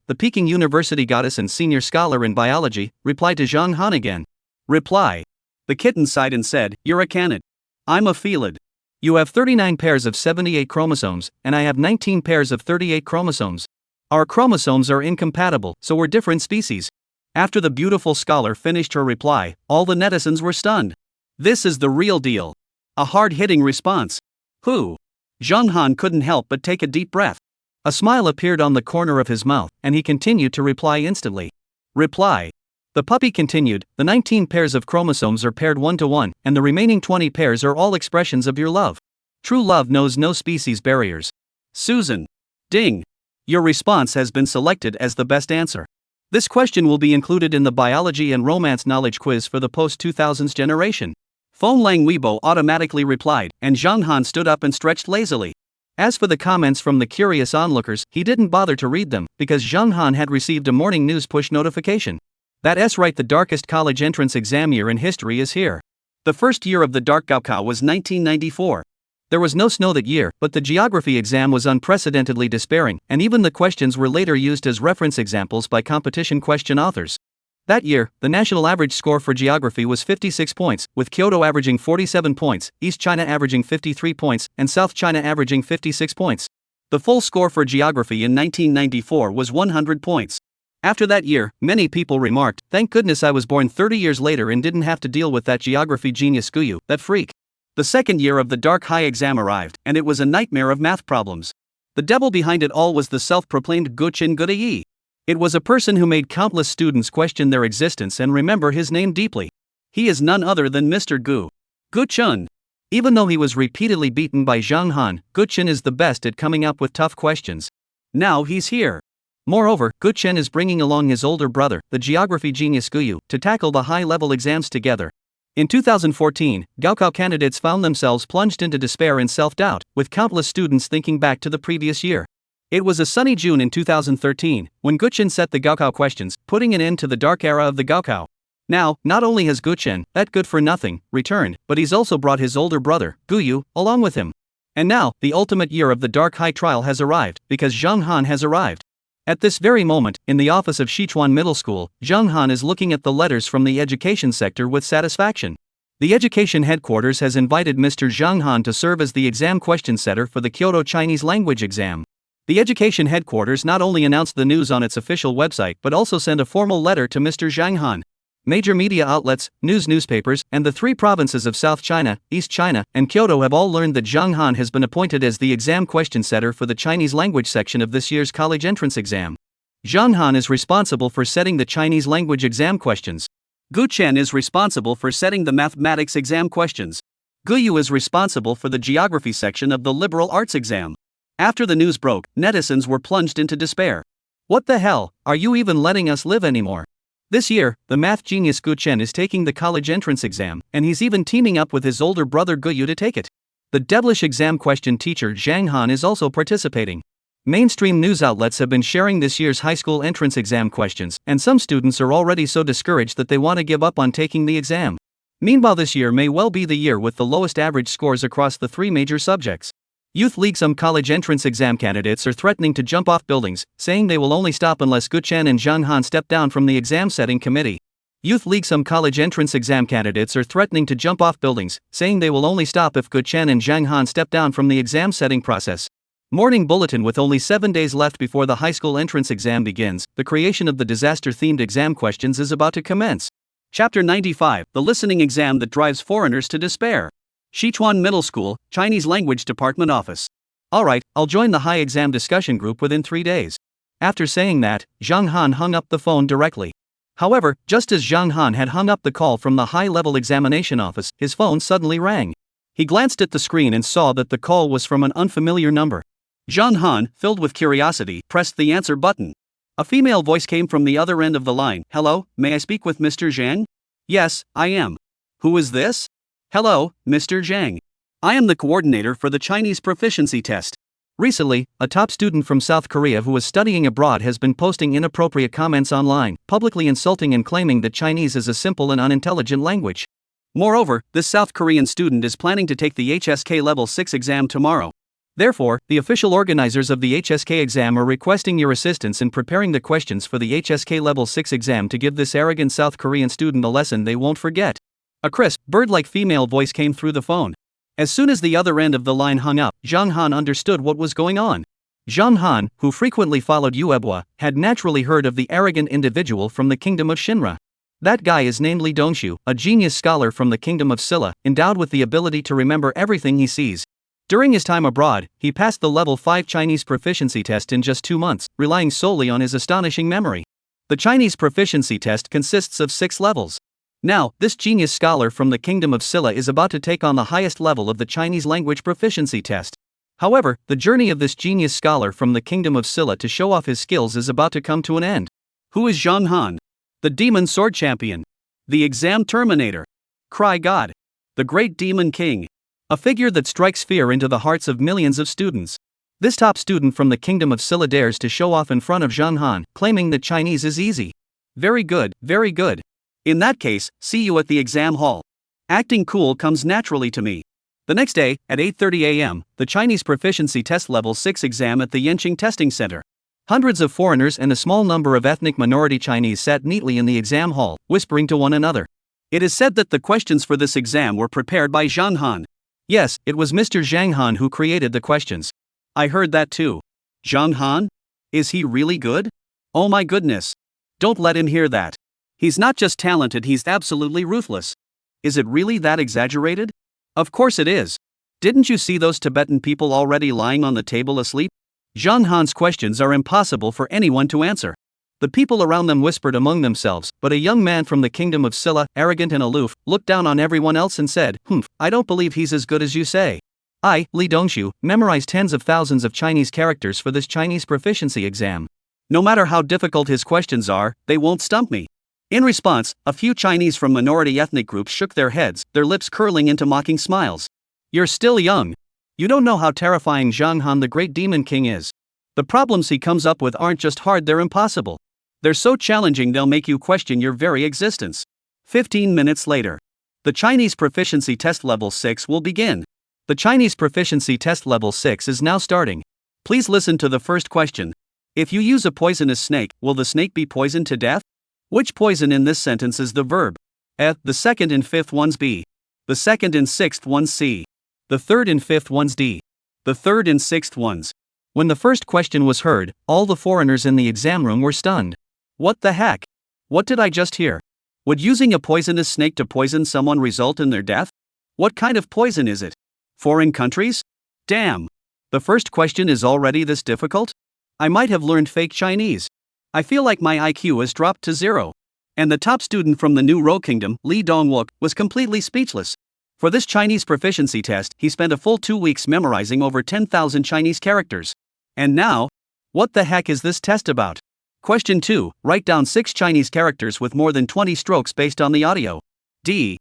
the Peking University goddess and senior scholar in biology, replied to Zhang Han again. Reply. The kitten sighed and said, "You're a canid. I'm a felid. You have 39 pairs of 78 chromosomes, and I have 19 pairs of 38 chromosomes. Our chromosomes are incompatible, so we're different species." After the beautiful scholar finished her reply, all the netizens were stunned. This is the real deal. A hard-hitting response. Who? Zhang Han couldn't help but take a deep breath. A smile appeared on the corner of his mouth, and he continued to reply instantly. Reply. The puppy continued, "The 19 pairs of chromosomes are paired 1-to-1, and the remaining 20 pairs are all expressions of your love. True love knows no species barriers." Susan. Ding. Your response has been selected as the best answer. This question will be included in the biology and romance knowledge quiz for the post-2000s generation. Feng Lang Weibo automatically replied, and Zhang Han stood up and stretched lazily. As for the comments from the curious onlookers, he didn't bother to read them, because Zhang Han had received a morning news push notification. That's right, the darkest college entrance exam year in history is here. The first year of the Dark Gaokao was 1994. There was no snow that year, but the geography exam was unprecedentedly despairing, and even the questions were later used as reference examples by competition question authors. That year, the national average score for geography was 56 points, with Kyoto averaging 47 points, East China averaging 53 points, and South China averaging 56 points. The full score for geography in 1994 was 100 points. After that year, many people remarked, "Thank goodness I was born 30 years later and didn't have to deal with that geography genius Guyu, that freak." The second year of the Dark High exam arrived, and it was a nightmare of math problems. The devil behind it all was the self-proclaimed Guqin Gudayi. It was a person who made countless students question their existence and remember his name deeply. He is none other than Mr. Gu. Guchun. Even though he was repeatedly beaten by Zhang Han, Guchun is the best at coming up with tough questions. Now he's here. Moreover, Gu Chen is bringing along his older brother, the geography genius Guyu, to tackle the high-level exams together. In 2014, Gaokao candidates found themselves plunged into despair and self-doubt, with countless students thinking back to the previous year. It was a sunny June in 2013, when Gu Chen set the Gaokao questions, putting an end to the dark era of the Gaokao. Now, not only has Gu Chen, that good-for-nothing, returned, but he's also brought his older brother, Guyu, along with him. And now, the ultimate year of the dark high trial has arrived, because Zhang Han has arrived. At this very moment, in the office of Sichuan Middle School, Zhang Han is looking at the letters from the education sector with satisfaction. The education headquarters has invited Mr. Zhang Han to serve as the exam question setter for the Kyoto Chinese language exam. The education headquarters not only announced the news on its official website but also sent a formal letter to Mr. Zhang Han. Major media outlets, newspapers, and the three provinces of South China, East China, and Kyoto have all learned that Zhang Han has been appointed as the exam question setter for the Chinese language section of this year's college entrance exam. Zhang Han is responsible for setting the Chinese language exam questions. Gu Chen is responsible for setting the mathematics exam questions. Guyu is responsible for the geography section of the liberal arts exam. After the news broke, netizens were plunged into despair. What the hell, are you even letting us live anymore? This year, the math genius Gu Chen is taking the college entrance exam, and he's even teaming up with his older brother Guyu to take it. The devilish exam question teacher Zhang Han is also participating. Mainstream news outlets have been sharing this year's high school entrance exam questions, and some students are already so discouraged that they want to give up on taking the exam. Meanwhile, this year may well be the year with the lowest average scores across the three major subjects. Youth League. Some college entrance exam candidates are threatening to jump off buildings, saying they will only stop unless Gu Chen and Zhang Han step down from the exam setting committee. Youth League. Some college entrance exam candidates are threatening to jump off buildings, saying they will only stop if Gu Chen and Zhang Han step down from the exam setting process. Morning Bulletin. With only 7 days left before the high school entrance exam begins, the creation of the disaster-themed exam questions is about to commence. Chapter 95, the listening exam that drives foreigners to despair. Sichuan Middle School, Chinese Language Department Office. Alright, I'll join the high exam discussion group within 3 days. After saying that, Zhang Han hung up the phone directly. However, just as Zhang Han had hung up the call from the high-level examination office, his phone suddenly rang. He glanced at the screen and saw that the call was from an unfamiliar number. Zhang Han, filled with curiosity, pressed the answer button. A female voice came from the other end of the line. Hello, may I speak with Mr. Zhang? Yes, I am. Who is this? Hello, Mr. Zhang. I am the coordinator for the Chinese proficiency test. Recently, a top student from South Korea who was studying abroad has been posting inappropriate comments online, publicly insulting and claiming that Chinese is a simple and unintelligent language. Moreover, this South Korean student is planning to take the HSK Level 6 exam tomorrow. Therefore, the official organizers of the HSK exam are requesting your assistance in preparing the questions for the HSK Level 6 exam to give this arrogant South Korean student a lesson they won't forget. A crisp, bird-like female voice came through the phone. As soon as the other end of the line hung up, Zhang Han understood what was going on. Zhang Han, who frequently followed Yuebwa, had naturally heard of the arrogant individual from the kingdom of Shinra. That guy is named Li Dongshu, a genius scholar from the kingdom of Silla, endowed with the ability to remember everything he sees. During his time abroad, he passed the Level 5 Chinese proficiency test in just 2 months, relying solely on his astonishing memory. The Chinese proficiency test consists of 6 levels. Now, this genius scholar from the kingdom of Silla is about to take on the highest level of the Chinese language proficiency test. However, the journey of this genius scholar from the kingdom of Silla to show off his skills is about to come to an end. Who is Zhang Han? The demon sword champion. The exam terminator. Cry God. The great demon king. A figure that strikes fear into the hearts of millions of students. This top student from the kingdom of Silla dares to show off in front of Zhang Han, claiming that Chinese is easy. Very good, very good. In that case, see you at the exam hall. Acting cool comes naturally to me. The next day, at 8:30 a.m., the Chinese Proficiency Test Level 6 exam at the Yanqing Testing Center. Hundreds of foreigners and a small number of ethnic minority Chinese sat neatly in the exam hall, whispering to one another. It is said that the questions for this exam were prepared by Zhang Han. Yes, it was Mr. Zhang Han who created the questions. I heard that too. Zhang Han? Is he really good? Oh my goodness. Don't let him hear that. He's not just talented, he's absolutely ruthless. Is it really that exaggerated? Of course it is. Didn't you see those Tibetan people already lying on the table asleep? Zhang Han's questions are impossible for anyone to answer. The people around them whispered among themselves, but a young man from the kingdom of Silla, arrogant and aloof, looked down on everyone else and said, I don't believe he's as good as you say. I, Li Dongshu, memorized tens of thousands of Chinese characters for this Chinese proficiency exam. No matter how difficult his questions are, they won't stump me. In response, a few Chinese from minority ethnic groups shook their heads, their lips curling into mocking smiles. You're still young. You don't know how terrifying Zhang Han the Great Demon King is. The problems he comes up with aren't just hard, they're impossible. They're so challenging they'll make you question your very existence. 15 minutes later. The Chinese Proficiency Test Level 6 will begin. The Chinese Proficiency Test Level 6 is now starting. Please listen to the first question. If you use a poisonous snake, will the snake be poisoned to death? Which poison in this sentence is the verb? A. The second and fifth ones B. The second and sixth ones C. The third and fifth ones D. The third and sixth ones. When the first question was heard, all the foreigners in the exam room were stunned. What the heck? What did I just hear? Would using a poisonous snake to poison someone result in their death? What kind of poison is it? Foreign countries? Damn. The first question is already this difficult? I might have learned fake Chinese. I feel like my IQ has dropped to 0. And the top student from the New Ro Kingdom, Li Dongwook, was completely speechless. For this Chinese proficiency test, he spent a full 2 weeks memorizing over 10,000 Chinese characters. And now, what the heck is this test about? Question 2. Write down 6 Chinese characters with more than 20 strokes based on the audio. D.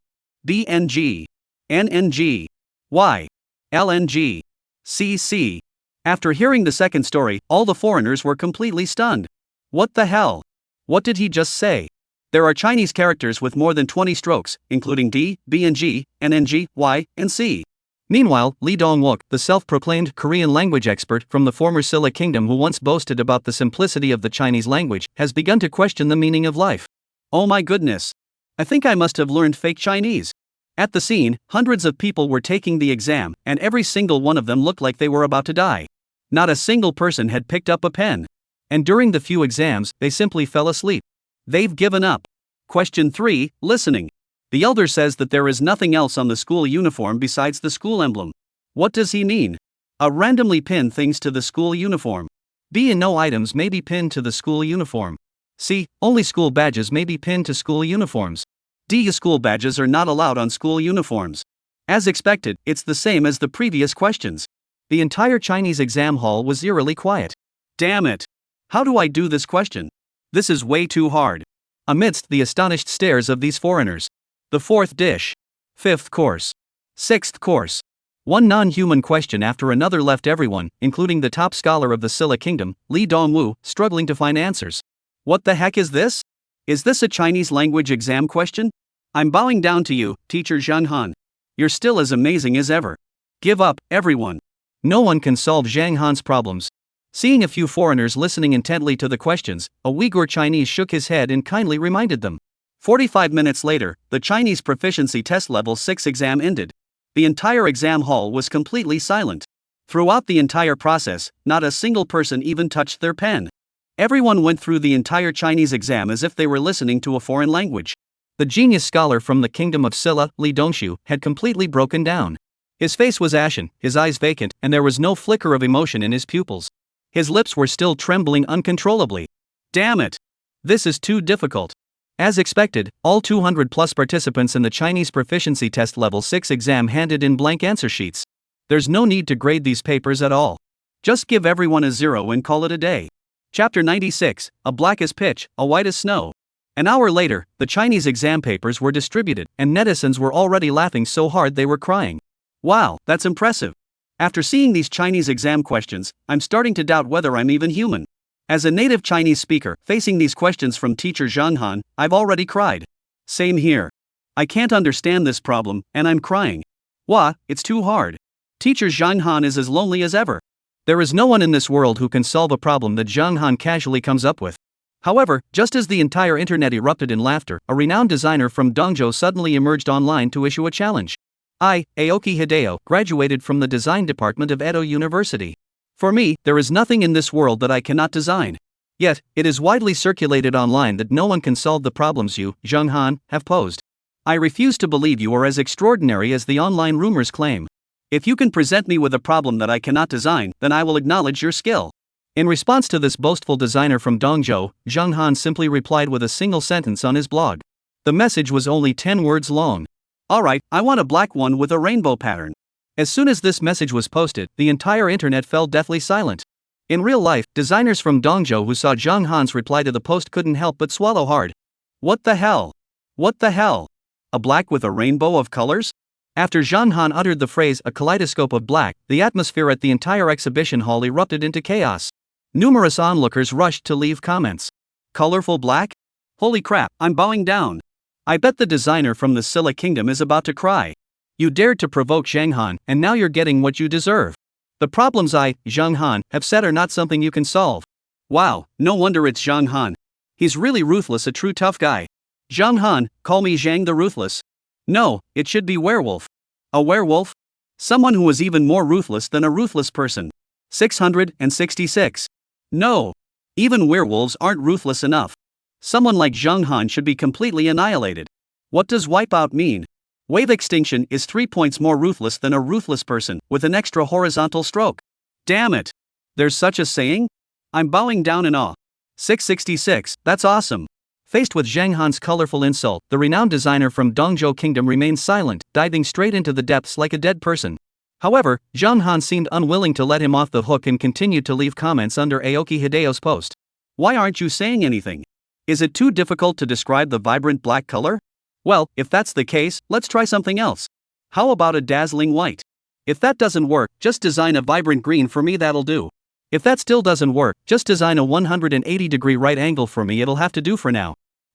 BNG. NNG. Y. LNG. CC. After hearing the second story, all the foreigners were completely stunned. What the hell? What did he just say? There are Chinese characters with more than 20 strokes, including D, BNG, NNG, Y, and C. Meanwhile, Li Dongwook, the self-proclaimed Korean language expert from the former Silla Kingdom who once boasted about the simplicity of the Chinese language, has begun to question the meaning of life. Oh my goodness. I think I must have learned fake Chinese. At the scene, hundreds of people were taking the exam, and every single one of them looked like they were about to die. Not a single person had picked up a pen. And during the few exams, they simply fell asleep. They've given up. Question 3, listening. The elder says that there is nothing else on the school uniform besides the school emblem. What does he mean? A. Randomly pin things to the school uniform. B. No items may be pinned to the school uniform. C. Only school badges may be pinned to school uniforms. D. School badges are not allowed on school uniforms. As expected, it's the same as the previous questions. The entire Chinese exam hall was eerily quiet. Damn it! How do I do this question? This is way too hard. Amidst the astonished stares of these foreigners. The fourth dish. Fifth course. Sixth course. One non-human question after another left everyone, including the top scholar of the Silla Kingdom, Li Dongwu, struggling to find answers. What the heck is this? Is this a Chinese language exam question? I'm bowing down to you, teacher Zhang Han. You're still as amazing as ever. Give up, everyone. No one can solve Zhang Han's problems. Seeing a few foreigners listening intently to the questions, a Uyghur Chinese shook his head and kindly reminded them. 45 minutes later, the Chinese Proficiency Test Level 6 exam ended. The entire exam hall was completely silent. Throughout the entire process, not a single person even touched their pen. Everyone went through the entire Chinese exam as if they were listening to a foreign language. The genius scholar from the kingdom of Silla, Li Dongshu, had completely broken down. His face was ashen, his eyes vacant, and there was no flicker of emotion in his pupils. His lips were still trembling uncontrollably. Damn it! This is too difficult. As expected, all 200+ participants in the Chinese Proficiency Test Level 6 exam handed in blank answer sheets. There's no need to grade these papers at all. Just give everyone a 0 and call it a day. Chapter 96, A Black as Pitch, A White as Snow. An hour later, the Chinese exam papers were distributed, and netizens were already laughing so hard they were crying. Wow, that's impressive. After seeing these Chinese exam questions, I'm starting to doubt whether I'm even human. As a native Chinese speaker, facing these questions from teacher Zhang Han, I've already cried. Same here. I can't understand this problem, and I'm crying. Wah, it's too hard. Teacher Zhang Han is as lonely as ever. There is no one in this world who can solve a problem that Zhang Han casually comes up with. However, just as the entire internet erupted in laughter, a renowned designer from Dongzhou suddenly emerged online to issue a challenge. I, Aoki Hideo, graduated from the design department of Edo University. For me, there is nothing in this world that I cannot design. Yet, it is widely circulated online that no one can solve the problems you, Zhang Han, have posed. I refuse to believe you are as extraordinary as the online rumors claim. If you can present me with a problem that I cannot design, then I will acknowledge your skill. In response to this boastful designer from Dongzhou, Zhang Han simply replied with a single sentence on his blog. The message was only 10 words long. Alright, I want a black one with a rainbow pattern. As soon as this message was posted, the entire internet fell deathly silent. In real life, designers from Dongzhou who saw Zhang Han's reply to the post couldn't help but swallow hard. What the hell? What the hell? A black with a rainbow of colors? After Zhang Han uttered the phrase "a kaleidoscope of black," the atmosphere at the entire exhibition hall erupted into chaos. Numerous onlookers rushed to leave comments. Colorful black? Holy crap, I'm bowing down. I bet the designer from the Silla Kingdom is about to cry. You dared to provoke Zhang Han, and now you're getting what you deserve. The problems Zhang Han, have said are not something you can solve. Wow, no wonder it's Zhang Han. He's really ruthless, a true tough guy. Zhang Han, call me Zhang the Ruthless. No, it should be werewolf. A werewolf? Someone who is even more ruthless than a ruthless person. 666. No. Even werewolves aren't ruthless enough. Someone like Zhang Han should be completely annihilated. What does wipeout mean? Wave extinction is 3 points more ruthless than a ruthless person, with an extra horizontal stroke. Damn it. There's such a saying? I'm bowing down in awe. 666, that's awesome. Faced with Zhang Han's colorful insult, the renowned designer from Dongzhou Kingdom remained silent, diving straight into the depths like a dead person. However, Zhang Han seemed unwilling to let him off the hook and continued to leave comments under Aoki Hideo's post. Why aren't you saying anything? Is it too difficult to describe the vibrant black color? Well, if that's the case, let's try something else. How about a dazzling white? If that doesn't work, just design a vibrant green for me, that'll do. If that still doesn't work, just design a 180-degree right angle for me, it'll have to do for now.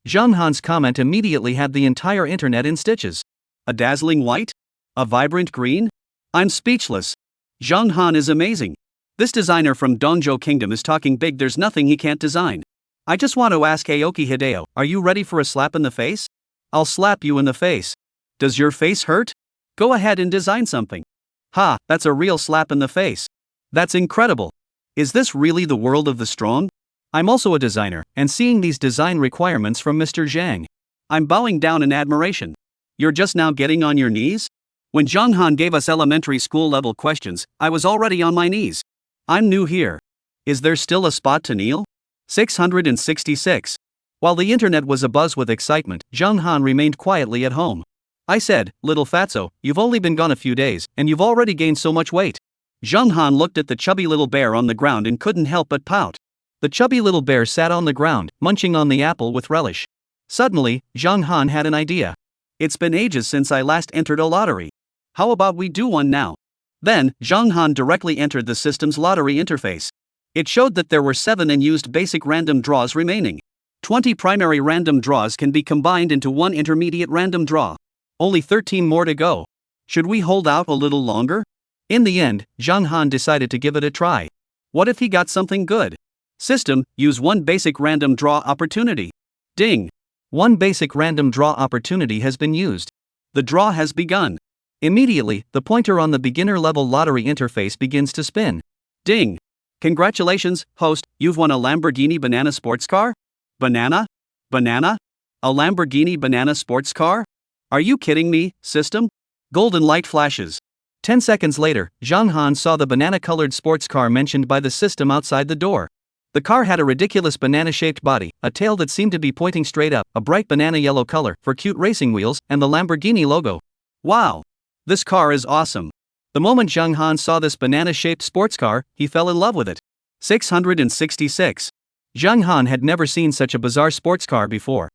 Zhang Han's comment immediately had the entire internet in stitches. A dazzling white? A vibrant green? I'm speechless. Zhang Han is amazing. This designer from Dongzhou Kingdom is talking big, there's nothing he can't design. I just want to ask Aoki Hideo, are you ready for a slap in the face? I'll slap you in the face. Does your face hurt? Go ahead and design something. Ha, that's a real slap in the face. That's incredible. Is this really the world of the strong? I'm also a designer, and seeing these design requirements from Mr. Zhang, I'm bowing down in admiration. You're just now getting on your knees? When Zhang Han gave us elementary school level questions, I was already on my knees. I'm new here. Is there still a spot to kneel? 666. While the internet was abuzz with excitement, Zhang Han remained quietly at home. I said, little fatso, you've only been gone a few days, and you've already gained so much weight. Zhang Han looked at the chubby little bear on the ground and couldn't help but pout. The chubby little bear sat on the ground, munching on the apple with relish. Suddenly, Zhang Han had an idea. It's been ages since I last entered a lottery. How about we do one now? Then, Zhang Han directly entered the system's lottery interface. It showed that there were 7 unused basic random draws remaining. 20 primary random draws can be combined into one intermediate random draw. Only 13 more to go. Should we hold out a little longer? In the end, Zhang Han decided to give it a try. What if he got something good? System, use one basic random draw opportunity. Ding! One basic random draw opportunity has been used. The draw has begun. Immediately, the pointer on the beginner-level lottery interface begins to spin. Ding! Congratulations, host, you've won a Lamborghini Banana sports car? Banana? Banana? A Lamborghini Banana sports car? Are you kidding me, system? Golden light flashes. 10 seconds later, Zhang Han saw the banana-colored sports car mentioned by the system outside the door. The car had a ridiculous banana-shaped body, a tail that seemed to be pointing straight up, a bright banana yellow color for cute racing wheels, and the Lamborghini logo. Wow! This car is awesome. The moment Zhang Han saw this banana-shaped sports car, he fell in love with it. 666. Zhang Han had never seen such a bizarre sports car before.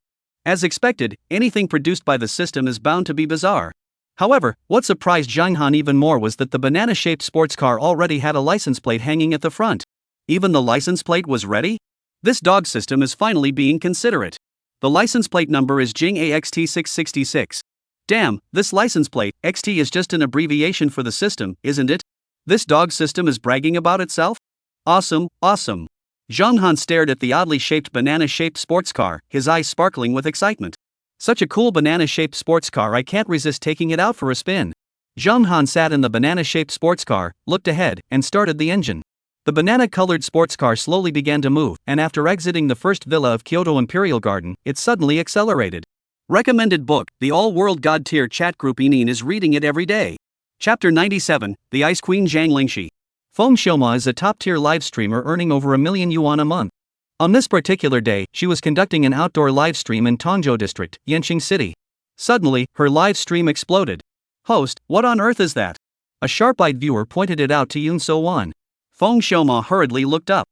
As expected, anything produced by the system is bound to be bizarre. However, what surprised Zhang Han even more was that the banana-shaped sports car already had a license plate hanging at the front. Even the license plate was ready? This dog system is finally being considerate. The license plate number is Jing AXT666. Damn, this license plate, XT is just an abbreviation for the system, isn't it? This dog system is bragging about itself? Awesome, awesome. Zhang Han stared at the oddly shaped banana-shaped sports car, his eyes sparkling with excitement. Such a cool banana-shaped sports car, I can't resist taking it out for a spin. Zhang Han sat in the banana-shaped sports car, looked ahead, and started the engine. The banana-colored sports car slowly began to move, and after exiting the first villa of Kyoto Imperial Garden, it suddenly accelerated. Recommended book, the all-world god-tier chat group Enin is reading it every day. Chapter 97, The Ice Queen Zhang Lingxi. Feng Xiaoma is a top-tier live streamer earning over $1 million a month. On this particular day, she was conducting an outdoor live stream in Tongzhou District, Yanqing City. Suddenly, her live stream exploded. Host, what on earth is that? A sharp-eyed viewer pointed it out to Yun So Wan. Feng Xiaoma hurriedly looked up.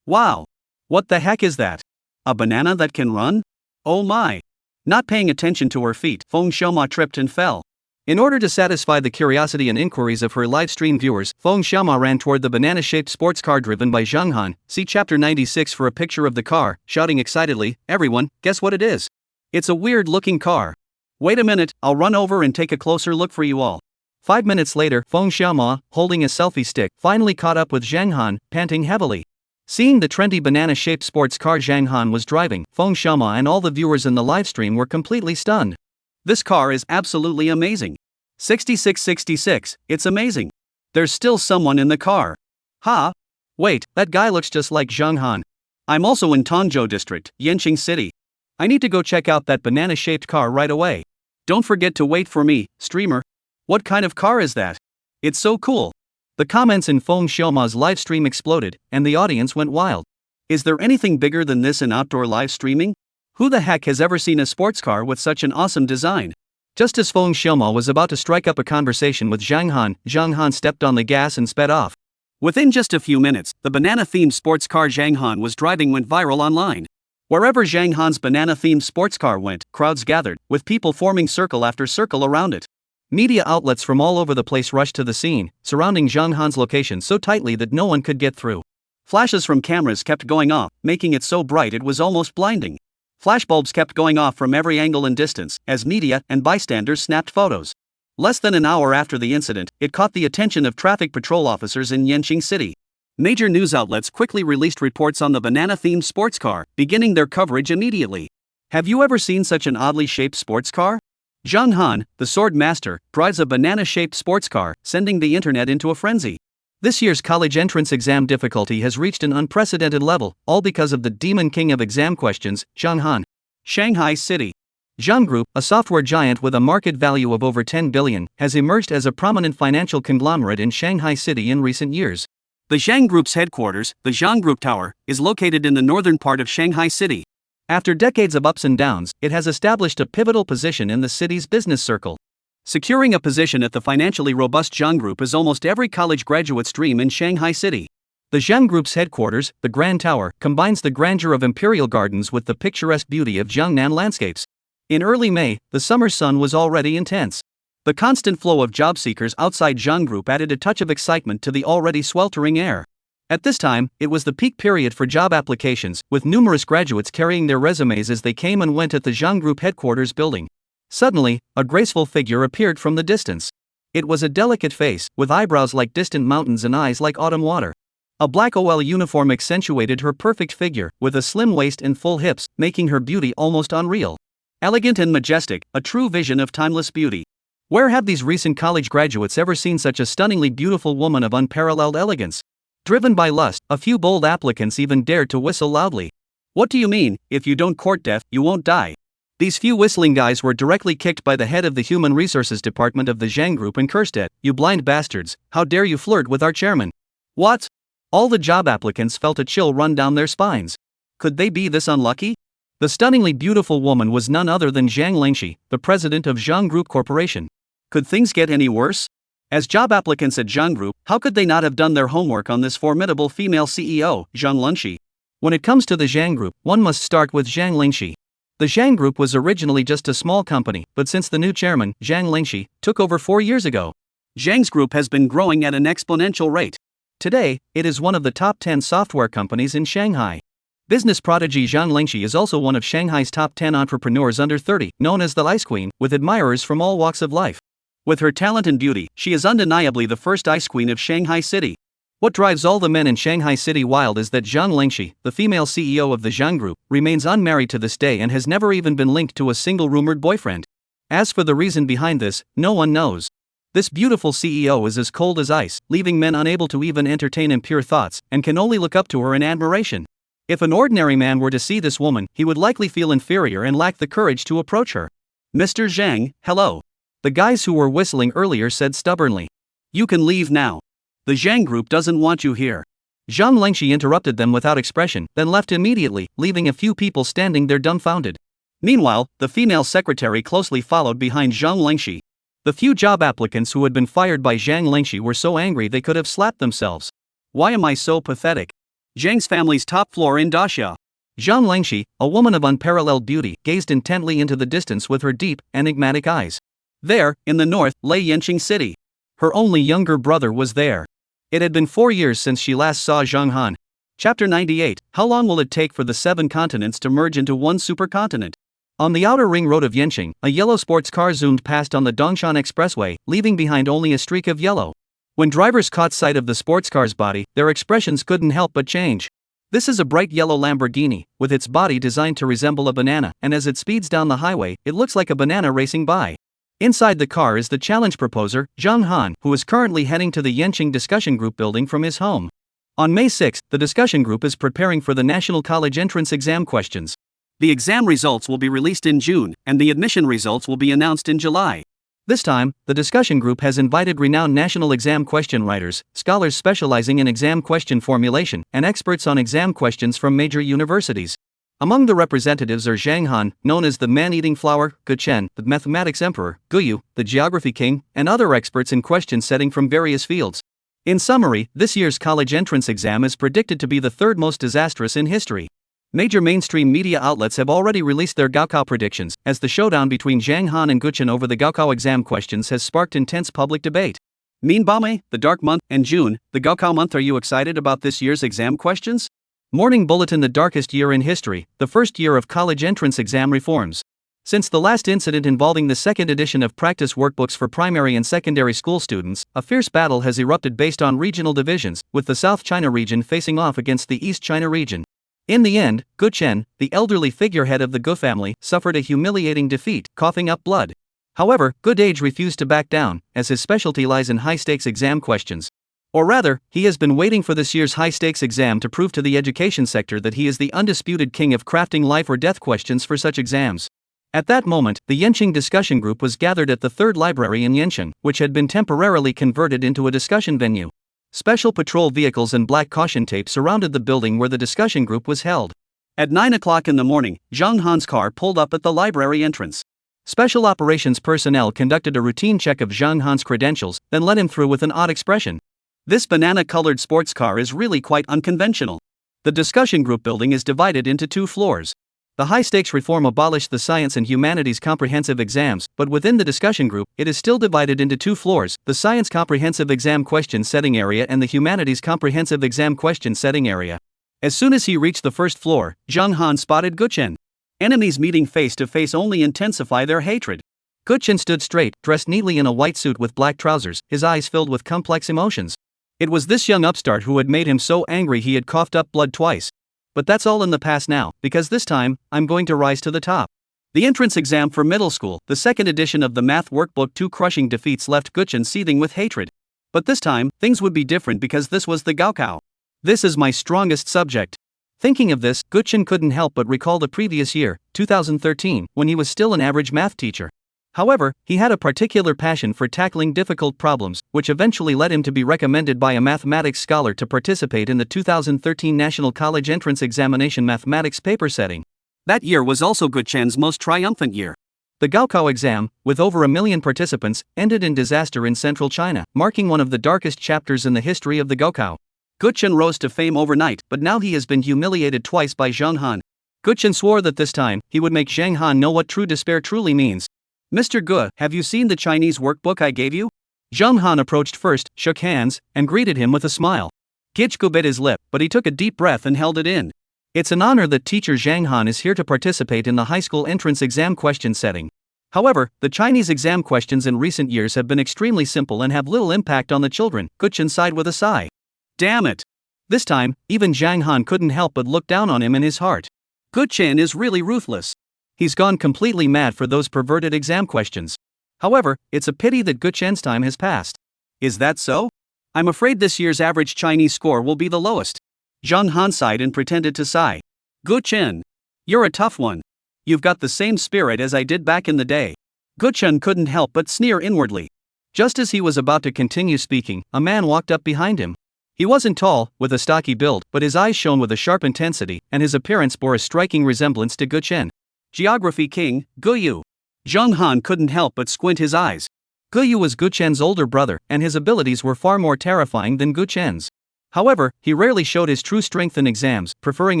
Wow. What the heck is that? A banana that can run? Oh my. Not paying attention to her feet, Feng Xiaoma tripped and fell. In order to satisfy the curiosity and inquiries of her live stream viewers, Feng Xiaoma ran toward the banana-shaped sports car driven by Zhang Han. See chapter 96 for a picture of the car, shouting excitedly, "Everyone, guess what it is? It's a weird-looking car. Wait a minute, I'll run over and take a closer look for you all." 5 minutes later, Feng Xiaoma, holding a selfie stick, finally caught up with Zhang Han, panting heavily. Seeing the trendy banana-shaped sports car Zhang Han was driving, Feng Xiaoma and all the viewers in the livestream were completely stunned. This car is absolutely amazing. 6666, it's amazing. There's still someone in the car. Ha! Wait, that guy looks just like Zhang Han. I'm also in Tongzhou District, Yanqing City. I need to go check out that banana-shaped car right away. Don't forget to wait for me, streamer. What kind of car is that? It's so cool. The comments in Feng Xiaoma's live stream exploded, and the audience went wild. Is there anything bigger than this in outdoor live streaming? Who the heck has ever seen a sports car with such an awesome design? Just as Feng Xiaoma was about to strike up a conversation with Zhang Han stepped on the gas and sped off. Within just a few minutes, the banana-themed sports car Zhang Han was driving went viral online. Wherever Zhang Han's banana-themed sports car went, crowds gathered, with people forming circle after circle around it. Media outlets from all over the place rushed to the scene, surrounding Zhang Han's location so tightly that no one could get through. Flashes from cameras kept going off, making it so bright it was almost blinding. Flashbulbs kept going off from every angle and distance, as media and bystanders snapped photos. Less than an hour after the incident, it caught the attention of traffic patrol officers in Yanqing City. Major news outlets quickly released reports on the banana-themed sports car, beginning their coverage immediately. Have you ever seen such an oddly shaped sports car? Zhang Han, the sword master, drives a banana-shaped sports car, sending the internet into a frenzy. This year's college entrance exam difficulty has reached an unprecedented level, all because of the demon king of exam questions, Zhang Han. Shanghai City. Zhang Group, a software giant with a market value of over 10 billion, has emerged as a prominent financial conglomerate in Shanghai City in recent years. The Zhang Group's headquarters, the Zhang Group Tower, is located in the northern part of Shanghai City. After decades of ups and downs, it has established a pivotal position in the city's business circle. Securing a position at the financially robust Zhang Group is almost every college graduate's dream in Shanghai City. The Zhang Group's headquarters, the Grand Tower, combines the grandeur of imperial gardens with the picturesque beauty of Jiangnan landscapes. In early May, the summer sun was already intense. The constant flow of job seekers outside Zhang Group added a touch of excitement to the already sweltering air. At this time, it was the peak period for job applications, with numerous graduates carrying their resumes as they came and went at the Zhang Group headquarters building. Suddenly, a graceful figure appeared from the distance. It was a delicate face, with eyebrows like distant mountains and eyes like autumn water. A black OL uniform accentuated her perfect figure, with a slim waist and full hips, making her beauty almost unreal. Elegant and majestic, a true vision of timeless beauty. Where have these recent college graduates ever seen such a stunningly beautiful woman of unparalleled elegance? Driven by lust, a few bold applicants even dared to whistle loudly. What do you mean, if you don't court death, you won't die? These few whistling guys were directly kicked by the head of the Human Resources Department of the Zhang Group and cursed at, "You blind bastards, how dare you flirt with our chairman?" What? All the job applicants felt a chill run down their spines. Could they be this unlucky? The stunningly beautiful woman was none other than Zhang Lingxi, the president of Zhang Group Corporation. Could things get any worse? As job applicants at Zhang Group, how could they not have done their homework on this formidable female CEO, Zhang Lingxi? When it comes to the Zhang Group, one must start with Zhang Lingxi. The Zhang Group was originally just a small company, but since the new chairman, Zhang Lingxi, took over 4 years ago, Zhang's group has been growing at an exponential rate. Today, it is one of the top 10 software companies in Shanghai. Business prodigy Zhang Lingxi is also one of Shanghai's top 10 entrepreneurs under 30, known as the Ice Queen, with admirers from all walks of life. With her talent and beauty, she is undeniably the first Ice Queen of Shanghai City. What drives all the men in Shanghai City wild is that Zhang Lingxi, the female CEO of the Zhang Group, remains unmarried to this day and has never even been linked to a single rumored boyfriend. As for the reason behind this, no one knows. This beautiful CEO is as cold as ice, leaving men unable to even entertain impure thoughts, and can only look up to her in admiration. If an ordinary man were to see this woman, he would likely feel inferior and lack the courage to approach her. "Mr. Zhang, hello." The guys who were whistling earlier said stubbornly. "You can leave now. The Zhang Group doesn't want you here." Zhang Lingxi interrupted them without expression, then left immediately, leaving a few people standing there dumbfounded. Meanwhile, the female secretary closely followed behind Zhang Lingxi. The few job applicants who had been fired by Zhang Lingxi were so angry they could have slapped themselves. Why am I so pathetic? Zhang's family's top floor in Daxia. Zhang Langxi, a woman of unparalleled beauty, gazed intently into the distance with her deep, enigmatic eyes. There, in the north, lay Yanqing City. Her only younger brother was there. It had been 4 years since she last saw Zhang Han. Chapter 98. How long will it take for the 7 continents to merge into one supercontinent? On the outer ring road of Yanqing, a yellow sports car zoomed past on the Dongshan Expressway, leaving behind only a streak of yellow. When drivers caught sight of the sports car's body, their expressions couldn't help but change. This is a bright yellow Lamborghini, with its body designed to resemble a banana, and as it speeds down the highway, it looks like a banana racing by. Inside the car is the challenge proposer, Zhang Han, who is currently heading to the Yanqing Discussion Group building from his home. On May 6, the discussion group is preparing for the National College Entrance Exam questions. The exam results will be released in June, and the admission results will be announced in July. This time, the discussion group has invited renowned national exam question writers, scholars specializing in exam question formulation, and experts on exam questions from major universities. Among the representatives are Zhang Han, known as the man-eating flower, Gu Chen, the mathematics emperor, Gu Yu, the geography king, and other experts in question setting from various fields. In summary, this year's college entrance exam is predicted to be the third most disastrous in history. Major mainstream media outlets have already released their Gaokao predictions, as the showdown between Zhang Han and Gu Chen over the Gaokao exam questions has sparked intense public debate. Meanbame, the dark month, and June, the Gaokao month. Are you excited about this year's exam questions? Morning Bulletin. The darkest year in history, the first year of college entrance exam reforms. Since the last incident involving the second edition of practice workbooks for primary and secondary school students, a fierce battle has erupted based on regional divisions, with the South China region facing off against the East China region. In the end, Gu Chen, the elderly figurehead of the Gu family, suffered a humiliating defeat, coughing up blood. However, Gu Dage refused to back down, as his specialty lies in high-stakes exam questions. Or rather, he has been waiting for this year's high-stakes exam to prove to the education sector that he is the undisputed king of crafting life-or-death questions for such exams. At that moment, the Yanqing discussion group was gathered at the third library in Yanqing, which had been temporarily converted into a discussion venue. Special patrol vehicles and black caution tape surrounded the building where the discussion group was held. At 9 o'clock in the morning, Zhang Han's car pulled up at the library entrance. Special operations personnel conducted a routine check of Zhang Han's credentials, then let him through with an odd expression. This banana-colored sports car is really quite unconventional. The discussion group building is divided into 2 floors. The high-stakes reform abolished the science and humanities comprehensive exams, but within the discussion group, it is still divided into 2 floors, the science comprehensive exam question setting area and the humanities comprehensive exam question setting area. As soon as he reached the first floor, Zhang Han spotted Gu Chen. Enemies meeting face to face only intensify their hatred. Gu Chen stood straight, dressed neatly in a white suit with black trousers, his eyes filled with complex emotions. It was this young upstart who had made him so angry he had coughed up blood twice. But that's all in the past now, because this time, I'm going to rise to the top. The entrance exam for middle school, the second edition of the math workbook. 2 crushing defeats left Gu Chen seething with hatred. But this time, things would be different because this was the Gaokao. This is my strongest subject. Thinking of this, Gu Chen couldn't help but recall the previous year, 2013, when he was still an average math teacher. However, he had a particular passion for tackling difficult problems, which eventually led him to be recommended by a mathematics scholar to participate in the 2013 National College Entrance Examination mathematics paper setting. That year was also Gu Chen's most triumphant year. The Gaokao exam, with over 1 million participants, ended in disaster in central China, marking one of the darkest chapters in the history of the Gaokao. Gu Chen rose to fame overnight, but now he has been humiliated twice by Zhang Han. Gu Chen swore that this time, he would make Zhang Han know what true despair truly means. Mr. Gu, have you seen the Chinese workbook I gave you? Zhang Han approached first, shook hands, and greeted him with a smile. Gu bit his lip, but he took a deep breath and held it in. It's an honor that teacher Zhang Han is here to participate in the high school entrance exam question setting. However, the Chinese exam questions in recent years have been extremely simple and have little impact on the children. Gu Chen sighed with a sigh. Damn it! This time, even Zhang Han couldn't help but look down on him in his heart. Gu Chen is really ruthless. He's gone completely mad for those perverted exam questions. However, it's a pity that Gu Chen's time has passed. Is that so? I'm afraid this year's average Chinese score will be the lowest. Zhang Han sighed and pretended to sigh. Gu Chen, you're a tough one. You've got the same spirit as I did back in the day. Gu Chen couldn't help but sneer inwardly. Just as he was about to continue speaking, a man walked up behind him. He wasn't tall, with a stocky build, but his eyes shone with a sharp intensity, and his appearance bore a striking resemblance to Gu Chen. Geography king, Gu Yu. Zhang Han couldn't help but squint his eyes. Gu Yu was Gu Chen's older brother, and his abilities were far more terrifying than Gu Chen's. However, he rarely showed his true strength in exams, preferring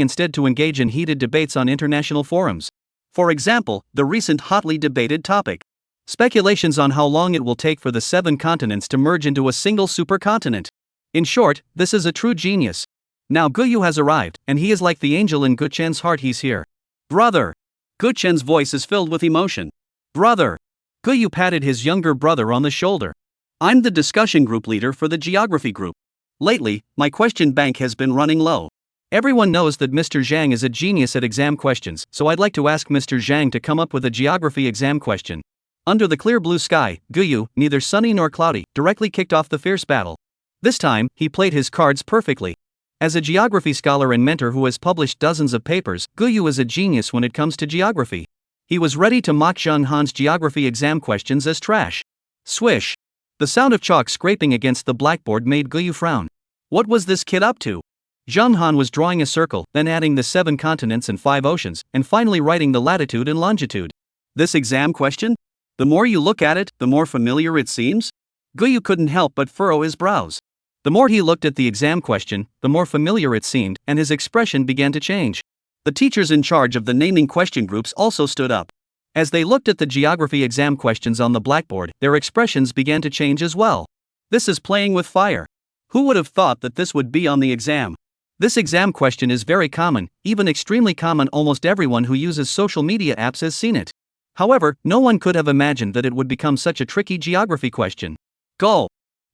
instead to engage in heated debates on international forums. For example, the recent hotly debated topic: speculations on how long it will take for the 7 continents to merge into a single supercontinent. In short, this is a true genius. Now Guyu has arrived, and he is like the angel in Guchen's heart. He's here. Brother! Guchen's voice is filled with emotion. Brother! Guyu patted his younger brother on the shoulder. I'm the discussion group leader for the geography group. Lately, my question bank has been running low. Everyone knows that Mr. Zhang is a genius at exam questions, so I'd like to ask Mr. Zhang to come up with a geography exam question. Under the clear blue sky, Guyu, neither sunny nor cloudy, directly kicked off the fierce battle. This time, he played his cards perfectly. As a geography scholar and mentor who has published dozens of papers, Guyu is a genius when it comes to geography. He was ready to mock Zhang Han's geography exam questions as trash. Swish! The sound of chalk scraping against the blackboard made Guyu frown. What was this kid up to? Zhang Han was drawing a circle, then adding the 7 continents and 5 oceans, and finally writing the latitude and longitude. This exam question? The more you look at it, the more familiar it seems? Guyu couldn't help but furrow his brows. The more he looked at the exam question, the more familiar it seemed, and his expression began to change. The teachers in charge of the naming question groups also stood up. As they looked at the geography exam questions on the blackboard, their expressions began to change as well. This is playing with fire. Who would have thought that this would be on the exam? This exam question is very common, even extremely common. Almost everyone who uses social media apps has seen it. However, no one could have imagined that it would become such a tricky geography question. Go!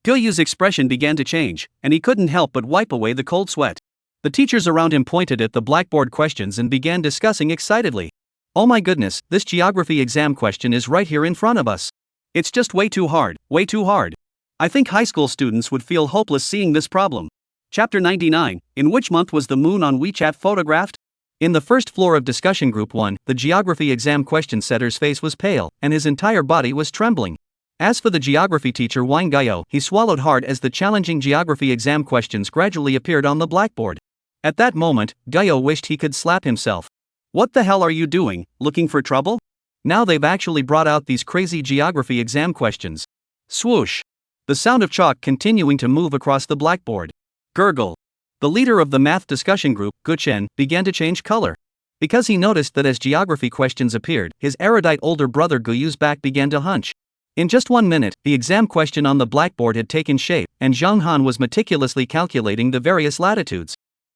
Guyu's expression began to change, and he couldn't help but wipe away the cold sweat. The teachers around him pointed at the blackboard questions and began discussing excitedly. Oh my goodness, this geography exam question is right here in front of us. It's just way too hard, way too hard. I think high school students would feel hopeless seeing this problem. Chapter 99, in which month was the moon on WeChat photographed? In the first floor of discussion group 1, the geography exam question setter's face was pale, and his entire body was trembling. As for the geography teacher Wang Gayo, he swallowed hard as the challenging geography exam questions gradually appeared on the blackboard. At that moment, Gayo wished he could slap himself. What the hell are you doing, looking for trouble? Now they've actually brought out these crazy geography exam questions. Swoosh! The sound of chalk continuing to move across the blackboard. Gurgle! The leader of the math discussion group, Guchen, began to change color. Because he noticed that as geography questions appeared, his erudite older brother Guyu's back began to hunch. In just 1 minute, the exam question on the blackboard had taken shape, and Zhang Han was meticulously calculating the various latitudes.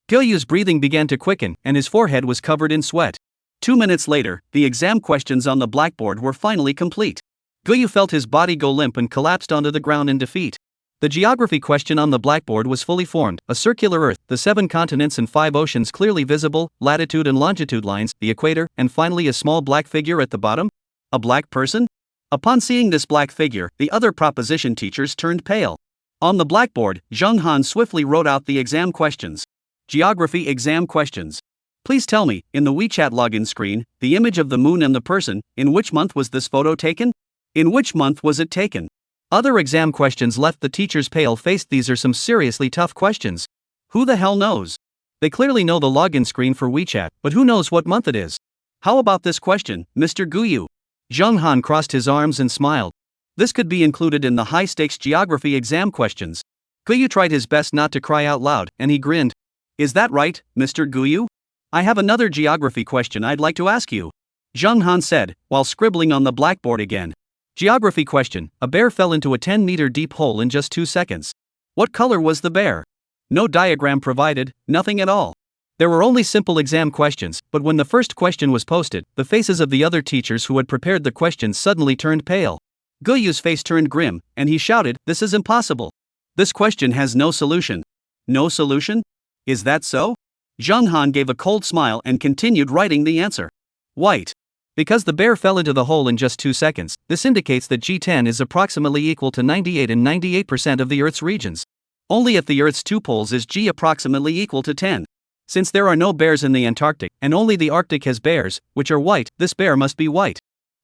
Guyu's breathing began to quicken, and his forehead was covered in sweat. 2 minutes later, the exam questions on the blackboard were finally complete. Guyu felt his body go limp and collapsed onto the ground in defeat. The geography question on the blackboard was fully formed: a circular Earth, the 7 continents and 5 oceans clearly visible, latitude and longitude lines, the equator, and finally a small black figure at the bottom. A black person? Upon seeing this black figure, the other proposition teachers turned pale. On the blackboard, Zhang Han swiftly wrote out the exam questions. Geography exam questions. Please tell me, in the WeChat login screen, the image of the moon and the person, in which month was this photo taken? In which month was it taken? Other exam questions left the teachers pale-faced. These are some seriously tough questions. Who the hell knows? They clearly know the login screen for WeChat, but who knows what month it is? How about this question, Mr. Guyu? Zhang Han crossed his arms and smiled. This could be included in the high-stakes geography exam questions. Guyu tried his best not to cry out loud, and he grinned. Is that right, Mr. Guyu? I have another geography question I'd like to ask you, Zhang Han said, while scribbling on the blackboard again. Geography question: a bear fell into a 10-meter deep hole in just 2 seconds. What color was the bear? No diagram provided, nothing at all. There were only simple exam questions, but when the first question was posted, the faces of the other teachers who had prepared the questions suddenly turned pale. Guyu's face turned grim, and he shouted, "This is impossible. This question has no solution." No solution? Is that so? Zhang Han gave a cold smile and continued writing the answer. White. Because the bear fell into the hole in just 2 seconds, this indicates that G10 is approximately equal to 98 and 98% of the Earth's regions. Only at the Earth's 2 poles is G approximately equal to 10. Since there are no bears in the Antarctic, and only the Arctic has bears, which are white, this bear must be white.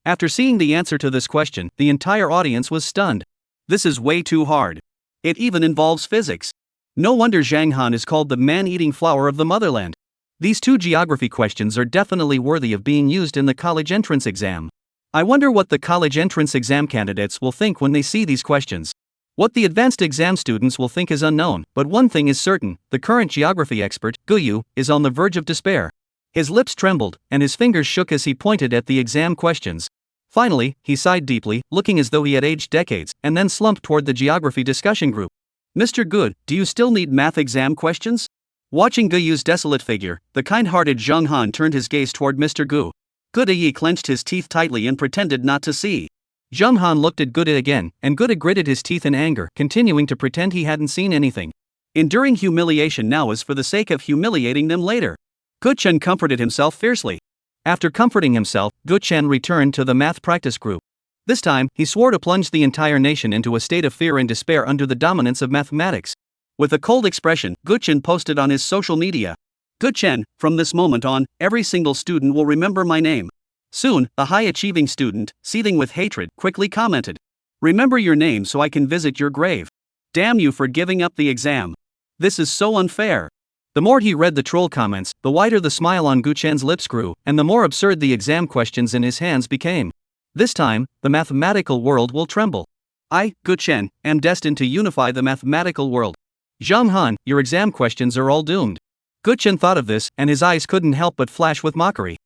After seeing the answer to this question, the entire audience was stunned. This is way too hard. It even involves physics. No wonder Zhang Han is called the man-eating flower of the motherland. These 2 geography questions are definitely worthy of being used in the college entrance exam. I wonder what the college entrance exam candidates will think when they see these questions. What the advanced exam students will think is unknown, but one thing is certain: the current geography expert, Guyu, is on the verge of despair. His lips trembled, and his fingers shook as he pointed at the exam questions. Finally, he sighed deeply, looking as though he had aged decades, and then slumped toward the geography discussion group. Mr. Good, do you still need math exam questions? Watching Guyu's desolate figure, the kind-hearted Zheng Han turned his gaze toward Mr. Gu. Guyi clenched his teeth tightly and pretended not to see. Zheng Han looked at Guyi again, and Guyi gritted his teeth in anger, continuing to pretend he hadn't seen anything. Enduring humiliation now is for the sake of humiliating them later. Gu Chen comforted himself fiercely. After comforting himself, Gu Chen returned to the math practice group. This time, he swore to plunge the entire nation into a state of fear and despair under the dominance of mathematics. With a cold expression, Gu Chen posted on his social media, "Gu Chen, from this moment on, every single student will remember my name." Soon, the high-achieving student, seething with hatred, quickly commented, "Remember your name so I can visit your grave. Damn you for giving up the exam. This is so unfair." The more he read the troll comments, the wider the smile on Gu Chen's lips grew, and the more absurd the exam questions in his hands became. This time, the mathematical world will tremble. I, Gu Chen, am destined to unify the mathematical world. Zheng Han, your exam questions are all doomed. Gu Chen thought of this, and his eyes couldn't help but flash with mockery.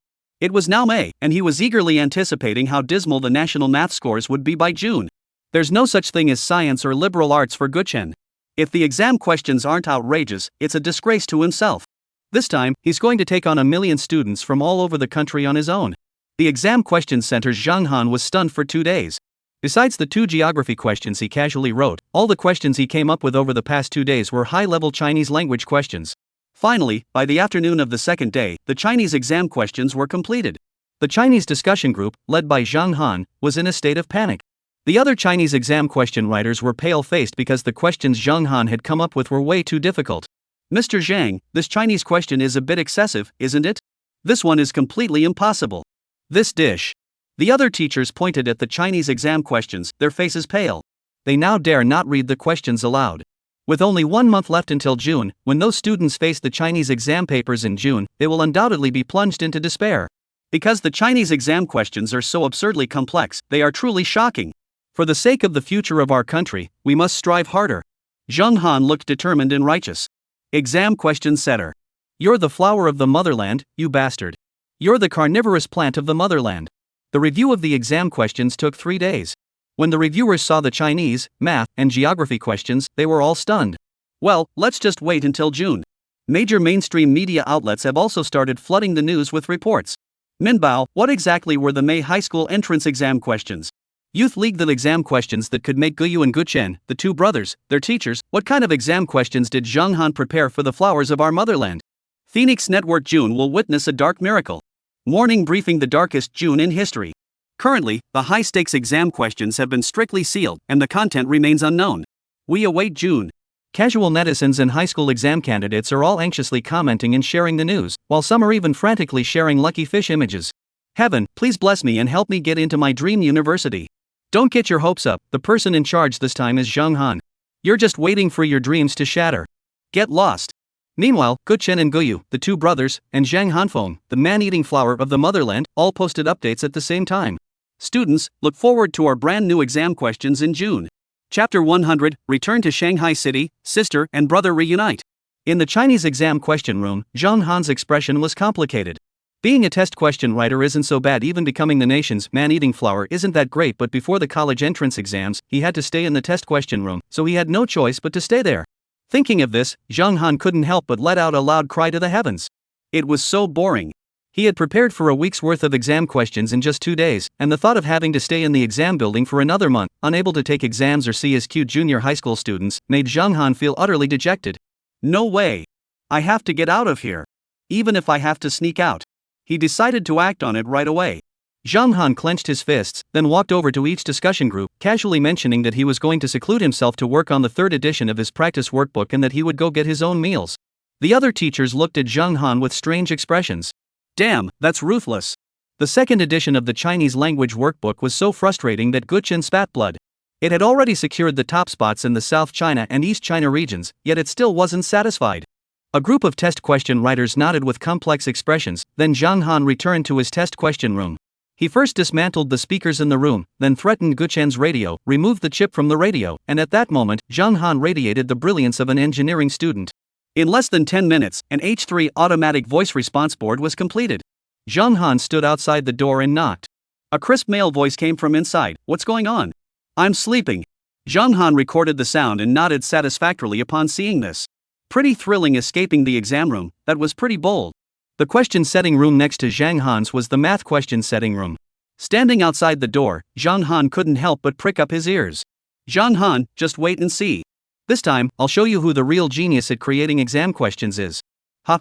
It was now May, and he was eagerly anticipating how dismal the national math scores would be by June. There's no such thing as science or liberal arts for Gu Chen. If the exam questions aren't outrageous, it's a disgrace to himself. This time, he's going to take on 1 million students from all over the country on his own. The exam question center's Zheng Han was stunned for 2 days. Besides the 2 geography questions he casually wrote, all the questions he came up with over the past 2 days were high-level Chinese language questions. Finally, by the afternoon of the second day, the Chinese exam questions were completed. The Chinese discussion group, led by Zheng Han, was in a state of panic. The other Chinese exam question writers were pale-faced because the questions Zheng Han had come up with were way too difficult. "Mr. Zhang, this Chinese question is a bit excessive, isn't it? This one is completely impossible. This dish." The other teachers pointed at the Chinese exam questions, their faces pale. They now dare not read the questions aloud. With only 1 month left until June, when those students face the Chinese exam papers in June, they will undoubtedly be plunged into despair. Because the Chinese exam questions are so absurdly complex, they are truly shocking. For the sake of the future of our country, we must strive harder. Zheng Han looked determined and righteous. Exam question setter. "You're the flower of the motherland, you bastard. You're the carnivorous plant of the motherland." The review of the exam questions took 3 days. When the reviewers saw the Chinese, math, and geography questions, they were all stunned. Well, let's just wait until June. Major mainstream media outlets have also started flooding the news with reports. Minbao, what exactly were the May high school entrance exam questions? Youth League, the exam questions that could make Guyu and Gu Chen, the 2 brothers, their teachers. What kind of exam questions did Zheng Han prepare for the flowers of our motherland? Phoenix Network June will witness a dark miracle. Morning briefing: the darkest June in history. Currently, the high-stakes exam questions have been strictly sealed, and the content remains unknown. We await June. Casual netizens and high school exam candidates are all anxiously commenting and sharing the news, while some are even frantically sharing lucky fish images. Heaven, please bless me and help me get into my dream university. Don't get your hopes up, the person in charge this time is Zheng Han. You're just waiting for your dreams to shatter. Get lost. Meanwhile, Gu Chen and Guyu, the 2 brothers, and Zhang Hanfeng, the man-eating flower of the motherland, all posted updates at the same time. Students, look forward to our brand new exam questions in June. Chapter 100, Return to Shanghai City, Sister and Brother Reunite. In the Chinese exam question room, Zheng Han's expression was complicated. Being a test question writer isn't so bad, even becoming the nation's man-eating flower isn't that great, but before the college entrance exams, he had to stay in the test question room, so he had no choice but to stay there. Thinking of this, Zheng Han couldn't help but let out a loud cry to the heavens. It was so boring. He had prepared for a week's worth of exam questions in just 2 days, and the thought of having to stay in the exam building for another month, unable to take exams or see his cute junior high school students, made Zheng Han feel utterly dejected. No way. I have to get out of here. Even if I have to sneak out. He decided to act on it right away. Zheng Han clenched his fists, then walked over to each discussion group, casually mentioning that he was going to seclude himself to work on the 3rd edition of his practice workbook and that he would go get his own meals. The other teachers looked at Zheng Han with strange expressions. Damn, that's ruthless. The 2nd edition of the Chinese language workbook was so frustrating that Gu Chen spat blood. It had already secured the top spots in the South China and East China regions, yet it still wasn't satisfied. A group of test question writers nodded with complex expressions, then Zheng Han returned to his test question room. He first dismantled the speakers in the room, then threatened Guchen's radio, removed the chip from the radio, and at that moment, Zhang Han radiated the brilliance of an engineering student. In less than 10 minutes, an H3 automatic voice response board was completed. Zhang Han stood outside the door and knocked. A crisp male voice came from inside. "What's going on?" "I'm sleeping." Zhang Han recorded the sound and nodded satisfactorily upon seeing this. Pretty thrilling escaping the exam room, that was pretty bold. The question setting room next to Zhang Han's was the math question setting room. Standing outside the door, Zhang Han couldn't help but prick up his ears. "Zhang Han, just wait and see. This time, I'll show you who the real genius at creating exam questions is.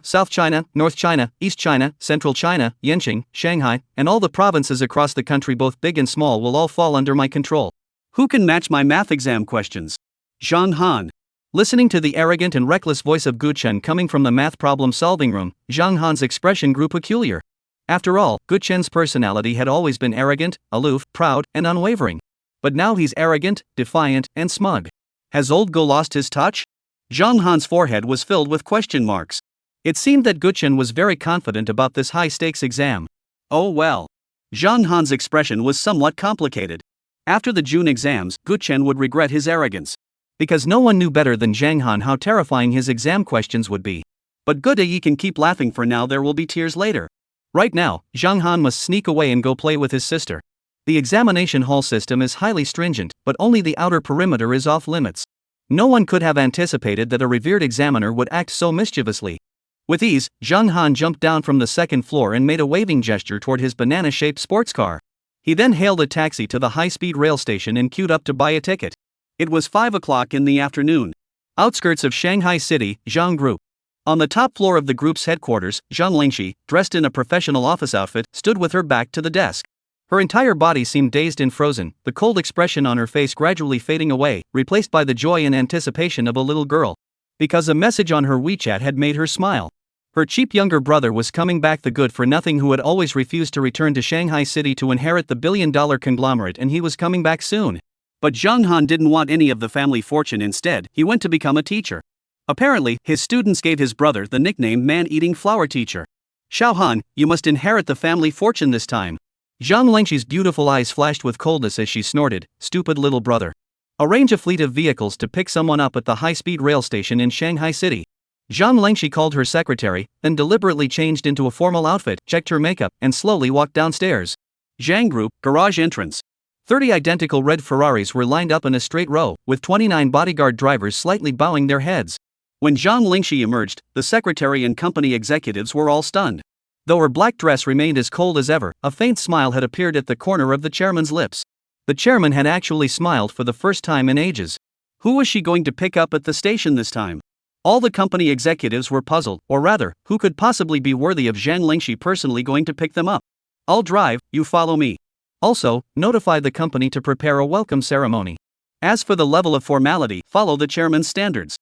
South China, North China, East China, Central China, Yanqing, Shanghai, and all the provinces across the country both big and small will all fall under my control. Who can match my math exam questions?" Zhang Han. Listening to the arrogant and reckless voice of Guchen coming from the math problem-solving room, Zhang Han's expression grew peculiar. After all, Guchen's personality had always been arrogant, aloof, proud, and unwavering. But now he's arrogant, defiant, and smug. Has old Go lost his touch? Zhang Han's forehead was filled with question marks. It seemed that Guchen was very confident about this high-stakes exam. Oh well. Zhang Han's expression was somewhat complicated. After the June exams, Guchen would regret his arrogance. Because no one knew better than Zhang Han how terrifying his exam questions would be. But good you can keep laughing for now, there will be tears later. Right now, Zhang Han must sneak away and go play with his sister. The examination hall system is highly stringent, but only the outer perimeter is off limits. No one could have anticipated that a revered examiner would act so mischievously. With ease, Zhang Han jumped down from the second floor and made a waving gesture toward his banana-shaped sports car. He then hailed a taxi to the high-speed rail station and queued up to buy a ticket. It was 5 o'clock in the afternoon. Outskirts of Shanghai City, Zhang Group. On the top floor of the group's headquarters, Zhang Lingxi, dressed in a professional office outfit, stood with her back to the desk. Her entire body seemed dazed and frozen, the cold expression on her face gradually fading away, replaced by the joy and anticipation of a little girl. Because a message on her WeChat had made her smile. Her cheap younger brother was coming back, the good-for-nothing who had always refused to return to Shanghai City to inherit the billion-dollar conglomerate, and he was coming back soon. But Zhang Han didn't want any of the family fortune. Instead, he went to become a teacher. Apparently, his students gave his brother the nickname Man-Eating Flower Teacher. "Xiao Han, you must inherit the family fortune this time." Zhang Lingxi's beautiful eyes flashed with coldness as she snorted, "Stupid little brother. Arrange a fleet of vehicles to pick someone up at the high-speed rail station in Shanghai City." Zhang Lingxi called her secretary, then deliberately changed into a formal outfit, checked her makeup, and slowly walked downstairs. Zhang Group, garage entrance. 30 identical red Ferraris were lined up in a straight row, with 29 bodyguard drivers slightly bowing their heads. When Zhang Lingxi emerged, the secretary and company executives were all stunned. Though her black dress remained as cold as ever, a faint smile had appeared at the corner of the chairman's lips. The chairman had actually smiled for the first time in ages. Who was she going to pick up at the station this time? All the company executives were puzzled, or rather, who could possibly be worthy of Zhang Lingxi personally going to pick them up? "I'll drive, you follow me. Also, notify the company to prepare a welcome ceremony. As for the level of formality, follow the chairman's standards."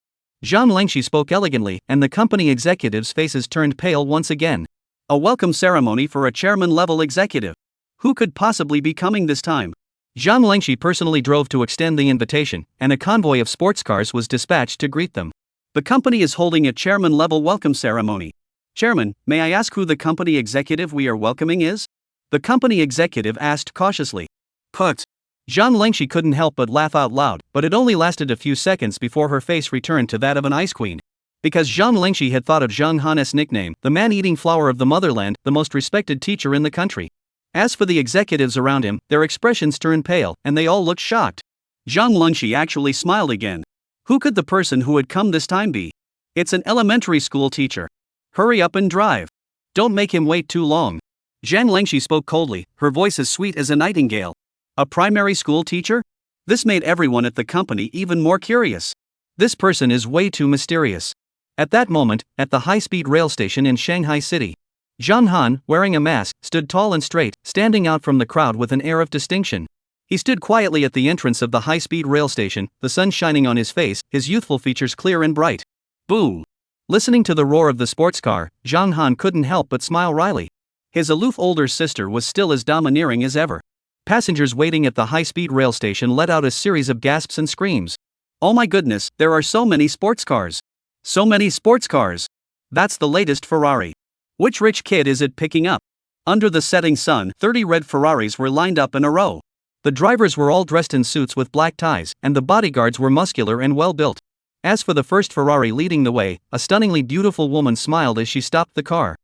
Zhang Lingxi spoke elegantly, and the company executives' faces turned pale once again. A welcome ceremony for a chairman-level executive. Who could possibly be coming this time? Zhang Lingxi personally drove to extend the invitation, and a convoy of sports cars was dispatched to greet them. The company is holding a chairman-level welcome ceremony. "Chairman, may I ask who the company executive we are welcoming is?" The company executive asked cautiously. "Put." Zhang Lingxi couldn't help but laugh out loud, but it only lasted a few seconds before her face returned to that of an ice queen. Because Zhang Lingxi had thought of Zhang Han's nickname, the man-eating flower of the motherland, the most respected teacher in the country. As for the executives around him, their expressions turned pale, and they all looked shocked. Zhang Lingxi actually smiled again. Who could the person who had come this time be? It's an elementary school teacher. Hurry up and drive. Don't make him wait too long. Zhang Lingxi spoke coldly, her voice as sweet as a nightingale. A primary school teacher? This made everyone at the company even more curious. This person is way too mysterious. At that moment, at the high-speed rail station in Shanghai City, Zhang Han, wearing a mask, stood tall and straight, standing out from the crowd with an air of distinction. He stood quietly at the entrance of the high-speed rail station, the sun shining on his face, his youthful features clear and bright. Boom! Listening to the roar of the sports car, Zhang Han couldn't help but smile wryly. His aloof older sister was still as domineering as ever. Passengers waiting at the high-speed rail station let out a series of gasps and screams. "Oh my goodness, there are so many sports cars. So many sports cars. That's the latest Ferrari. Which rich kid is it picking up? Under the setting sun, 30 red Ferraris were lined up in a row. The drivers were all dressed in suits with black ties, and the bodyguards were muscular and well-built. As for the first Ferrari leading the way, a stunningly beautiful woman smiled as she stopped the car.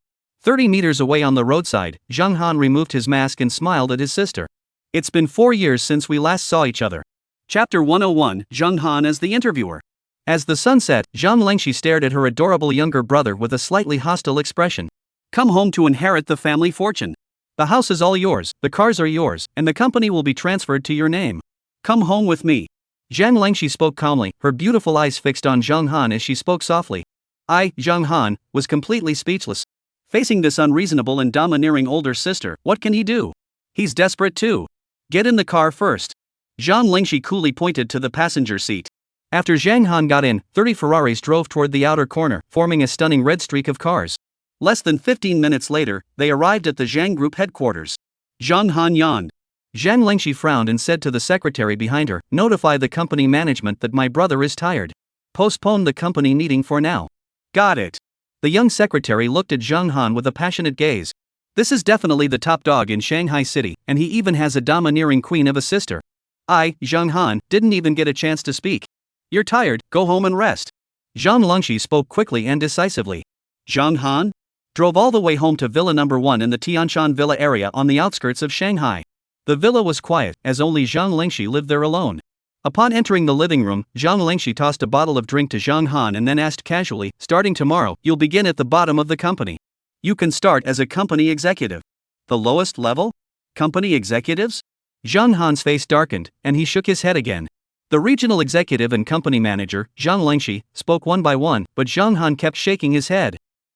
30 meters away on the roadside, Zhang Han removed his mask and smiled at his sister. It's been 4 years since we last saw each other. Chapter 101, Zhang Han as the interviewer. As the sun set, Zhang Lengxi stared at her adorable younger brother with a slightly hostile expression. Come home to inherit the family fortune. The house is all yours, the cars are yours, and the company will be transferred to your name. Come home with me. Zhang Lengxi spoke calmly, her beautiful eyes fixed on Zhang Han as she spoke softly. Zhang Han, was completely speechless. Facing this unreasonable and domineering older sister, what can he do? He's desperate too. Get in the car first. Zhang Lengxi coolly pointed to the passenger seat. After Zhang Han got in, 30 Ferraris drove toward the outer corner, forming a stunning red streak of cars. Less than 15 minutes later, they arrived at the Zhang Group headquarters. Zhang Han yawned. Zhang Lengxi frowned and said to the secretary behind her, notify the company management that my brother is tired. Postpone the company meeting for now. Got it. The young secretary looked at Zhang Han with a passionate gaze. This is definitely the top dog in Shanghai City, and he even has a domineering queen of a sister. Zhang Han, didn't even get a chance to speak. You're tired, go home and rest. Zhang Lengxi spoke quickly and decisively. Zhang Han drove all the way home to Villa Number 1 in the Tianshan Villa area on the outskirts of Shanghai. The villa was quiet, as only Zhang Lengxi lived there alone. Upon entering the living room, Zhang Lengxi tossed a bottle of drink to Zhang Han and then asked casually, starting tomorrow, you'll begin at the bottom of the company. You can start as a company executive. The lowest level? Company executives? Zhang Han's face darkened, and he shook his head again. The regional executive and company manager, Zhang Lengxi, spoke one by one, but Zhang Han kept shaking his head.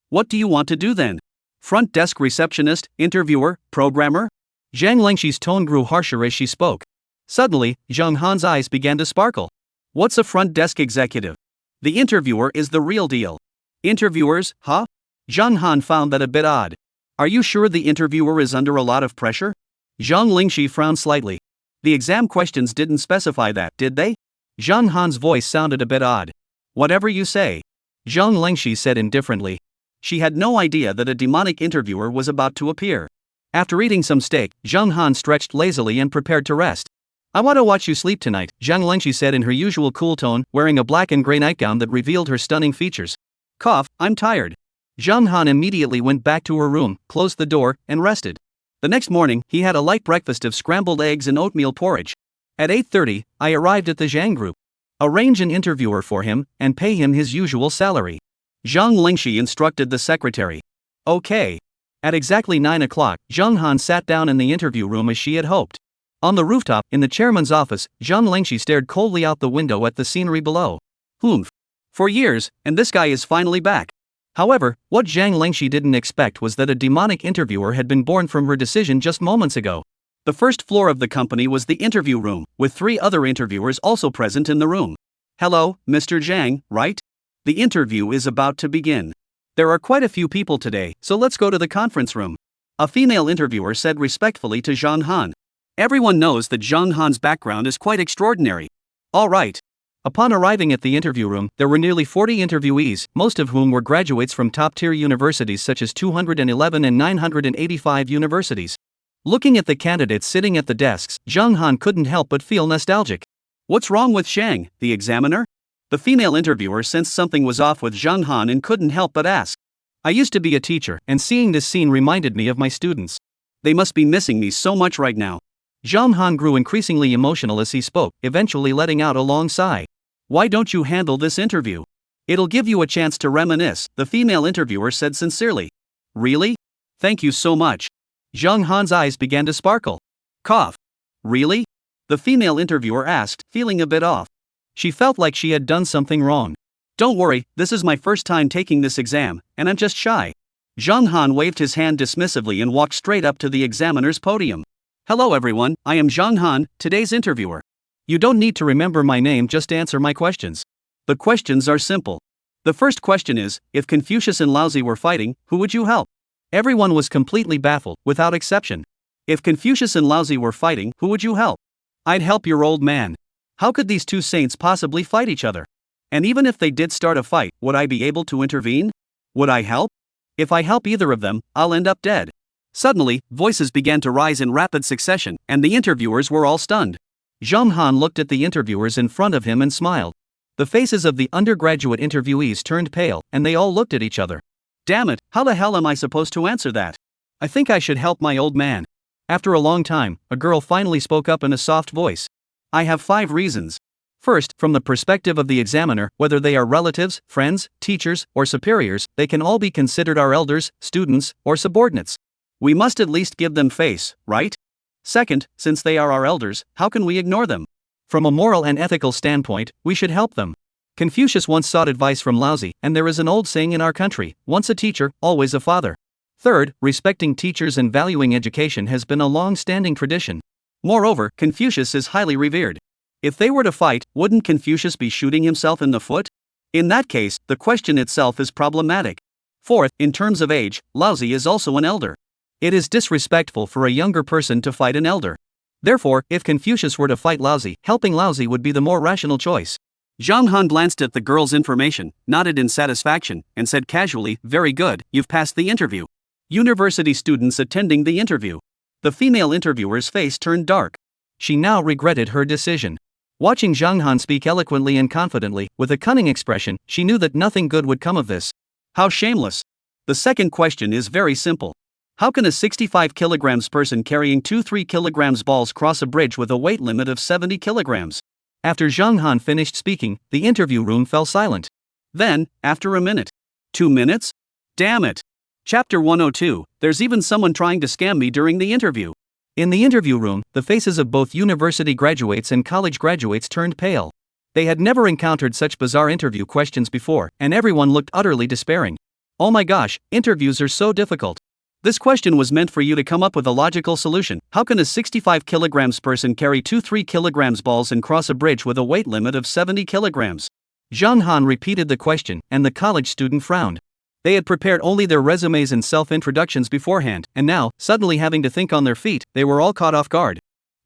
What do you want to do then? Front desk receptionist, interviewer, programmer? Zhang Lengxi's tone grew harsher as she spoke. Suddenly, Zhang Han's eyes began to sparkle. What's a front desk executive? The interviewer is the real deal. Interviewers, huh? Zhang Han found that a bit odd. Are you sure the interviewer is under a lot of pressure? Zhang Lengxi frowned slightly. The exam questions didn't specify that, did they? Zhang Han's voice sounded a bit odd. Whatever you say. Zhang Lengxi said indifferently. She had no idea that a demonic interviewer was about to appear. After eating some steak, Zhang Han stretched lazily and prepared to rest. I want to watch you sleep tonight, Zhang Lengxi said in her usual cool tone, wearing a black and gray nightgown that revealed her stunning features. Cough, I'm tired. Zhang Han immediately went back to her room, closed the door, and rested. The next morning, he had a light breakfast of scrambled eggs and oatmeal porridge. At 8:30, I arrived at the Zhang Group. Arrange an interviewer for him, and pay him his usual salary. Zhang Lengxi instructed the secretary. Okay. At exactly 9 o'clock, Zhang Han sat down in the interview room as she had hoped. On the rooftop, in the chairman's office, Zhang Lengxi stared coldly out the window at the scenery below. Humph. For years, and this guy is finally back. However, what Zhang Lengxi didn't expect was that a demonic interviewer had been born from her decision just moments ago. The first floor of the company was the interview room, with 3 other interviewers also present in the room. Hello, Mr. Zhang, right? The interview is about to begin. There are quite a few people today, so let's go to the conference room. A female interviewer said respectfully to Zhang Han. Everyone knows that Zhang Han's background is quite extraordinary. All right. Upon arriving at the interview room, there were nearly 40 interviewees, most of whom were graduates from top-tier universities such as 211 and 985 universities. Looking at the candidates sitting at the desks, Zhang Han couldn't help but feel nostalgic. What's wrong with Shang, the examiner? The female interviewer sensed something was off with Zhang Han and couldn't help but ask. I used to be a teacher, and seeing this scene reminded me of my students. They must be missing me so much right now. Zhang Han grew increasingly emotional as he spoke, eventually letting out a long sigh. Why don't you handle this interview? It'll give you a chance to reminisce, the female interviewer said sincerely. Really? Thank you so much. Zhang Han's eyes began to sparkle. Cough. Really? The female interviewer asked, feeling a bit off. She felt like she had done something wrong. Don't worry, this is my first time taking this exam, and I'm just shy. Zhang Han waved his hand dismissively and walked straight up to the examiner's podium. Hello everyone, I am Zhang Han, today's interviewer. You don't need to remember my name, just answer my questions. The questions are simple. The first question is, if Confucius and Laozi were fighting, who would you help? Everyone was completely baffled, without exception. If Confucius and Laozi were fighting, who would you help? I'd help your old man. How could these two saints possibly fight each other? And even if they did start a fight, would I be able to intervene? Would I help? If I help either of them, I'll end up dead. Suddenly, voices began to rise in rapid succession, and the interviewers were all stunned. Zhang Han looked at the interviewers in front of him and smiled. The faces of the undergraduate interviewees turned pale, and they all looked at each other. Damn it, how the hell am I supposed to answer that? I think I should help my old man. After a long time, a girl finally spoke up in a soft voice. I have 5 reasons. First, from the perspective of the examiner, whether they are relatives, friends, teachers, or superiors, they can all be considered our elders, students, or subordinates. We must at least give them face, right? Second, since they are our elders, how can we ignore them? From a moral and ethical standpoint, we should help them. Confucius once sought advice from Laozi, and there is an old saying in our country, once a teacher, always a father. Third, respecting teachers and valuing education has been a long-standing tradition. Moreover, Confucius is highly revered. If they were to fight, wouldn't Confucius be shooting himself in the foot? In that case, the question itself is problematic. Fourth, in terms of age, Laozi is also an elder. It is disrespectful for a younger person to fight an elder. Therefore, if Confucius were to fight Laozi, helping Laozi would be the more rational choice. Zhang Han glanced at the girl's information, nodded in satisfaction, and said casually, very good, you've passed the interview. University students attending the interview. The female interviewer's face turned dark. She now regretted her decision. Watching Zhang Han speak eloquently and confidently, with a cunning expression, she knew that nothing good would come of this. How shameless. The second question is very simple. How can a 65 kilograms person carrying 2-3 kilograms balls cross a bridge with a weight limit of 70 kilograms? After Zhang Han finished speaking, the interview room fell silent. Then, after a minute. 2 minutes? Damn it. Chapter 102, there's even someone trying to scam me during the interview. In the interview room, the faces of both university graduates and college graduates turned pale. They had never encountered such bizarre interview questions before, and everyone looked utterly despairing. Oh my gosh, interviews are so difficult. This question was meant for you to come up with a logical solution. How can a 65 kilograms person carry 2-3 kilograms balls and cross a bridge with a weight limit of 70 kilograms? Zhang Han repeated the question, and the college student frowned. They had prepared only their resumes and self-introductions beforehand, and now, suddenly having to think on their feet, they were all caught off guard.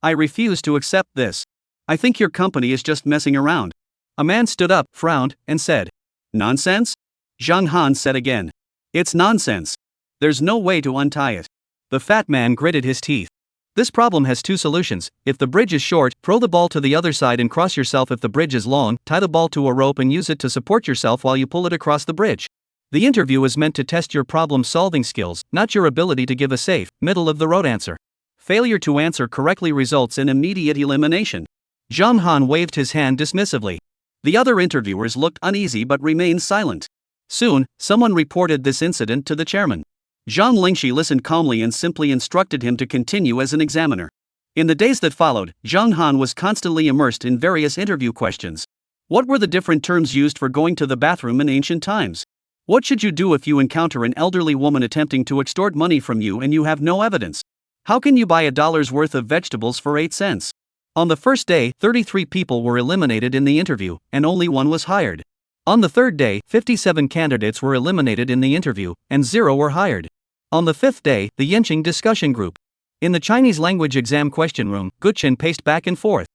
I refuse to accept this. I think your company is just messing around. A man stood up, frowned, and said. Nonsense? Zhang Han said again. It's nonsense. There's no way to untie it. The fat man gritted his teeth. This problem has 2 solutions. If the bridge is short, throw the ball to the other side and cross yourself. If the bridge is long, tie the ball to a rope and use it to support yourself while you pull it across the bridge. The interview is meant to test your problem-solving skills, not your ability to give a safe, middle-of-the-road answer. Failure to answer correctly results in immediate elimination. Zhang Han waved his hand dismissively. The other interviewers looked uneasy but remained silent. Soon, someone reported this incident to the chairman. Zhang Lingxi listened calmly and simply instructed him to continue as an examiner. In the days that followed, Zhang Han was constantly immersed in various interview questions. What were the different terms used for going to the bathroom in ancient times? What should you do if you encounter an elderly woman attempting to extort money from you and you have no evidence? How can you buy $1 worth of vegetables for 8 cents? On the first day, 33 people were eliminated in the interview, and only 1 was hired. On the third day, 57 candidates were eliminated in the interview, and 0 were hired. On the 5th day, the Yenqing discussion group. In the Chinese language exam question room, Guchen paced back and forth.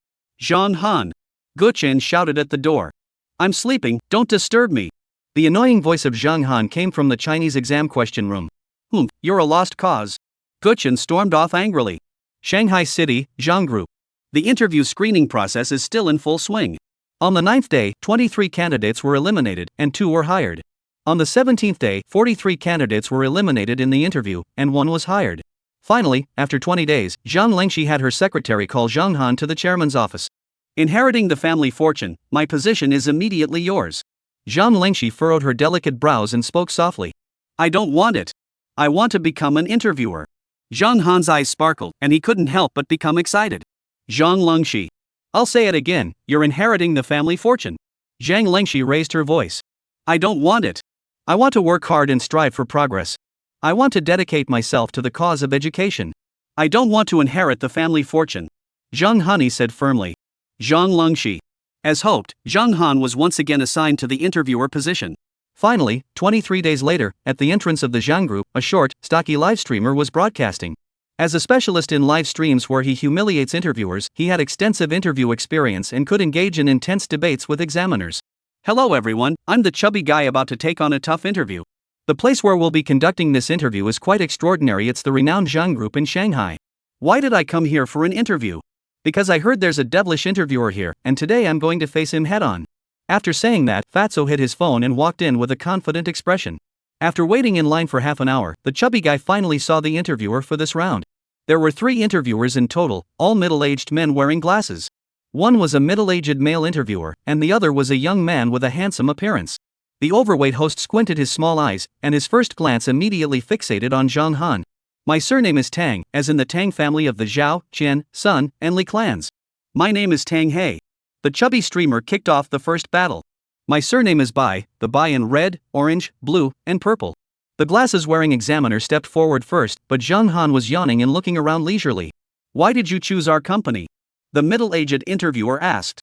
Zhang Han. Guchen shouted at the door. I'm sleeping, don't disturb me. The annoying voice of Zhang Han came from the Chinese exam question room. You're a lost cause. Guchen stormed off angrily. Shanghai City, Zhang Group. The interview screening process is still in full swing. On the 9th day, 23 candidates were eliminated, and 2 were hired. On the 17th day, 43 candidates were eliminated in the interview, and 1 was hired. Finally, after 20 days, Zhang Lingxi had her secretary call Zhang Han to the chairman's office. Inheriting the family fortune, my position is immediately yours. Zhang Lingxi furrowed her delicate brows and spoke softly. I don't want it. I want to become an interviewer. Zhang Han's eyes sparkled, and he couldn't help but become excited. Zhang Lingxi. I'll say it again, you're inheriting the family fortune. Zhang Lingxi raised her voice. I don't want it. I want to work hard and strive for progress. I want to dedicate myself to the cause of education. I don't want to inherit the family fortune. Zhang Hani said firmly. Zhang Lingxi. As hoped, Zhang Han was once again assigned to the interviewer position. Finally, 23 days later, at the entrance of the Zhang Group, a short, stocky live streamer was broadcasting. As a specialist in live streams where he humiliates interviewers, he had extensive interview experience and could engage in intense debates with examiners. Hello everyone, I'm the chubby guy about to take on a tough interview. The place where we'll be conducting this interview is quite extraordinary. It's the renowned Zhang Group in Shanghai. Why did I come here for an interview? Because I heard there's a devilish interviewer here, and today I'm going to face him head on. After saying that, Fatso hit his phone and walked in with a confident expression. After waiting in line for half an hour, the chubby guy finally saw the interviewer for this round. There were 3 interviewers in total, all middle-aged men wearing glasses. One was a middle-aged male interviewer, and the other was a young man with a handsome appearance. The overweight host squinted his small eyes, and his first glance immediately fixated on Zhang Han. My surname is Tang, as in the Tang family of the Zhao, Qian, Sun, and Li clans. My name is Tang He. The chubby streamer kicked off the first battle. My surname is Bai, the Bai in red, orange, blue, and purple. The glasses-wearing examiner stepped forward first, but Zhang Han was yawning and looking around leisurely. Why did you choose our company? The middle-aged interviewer asked.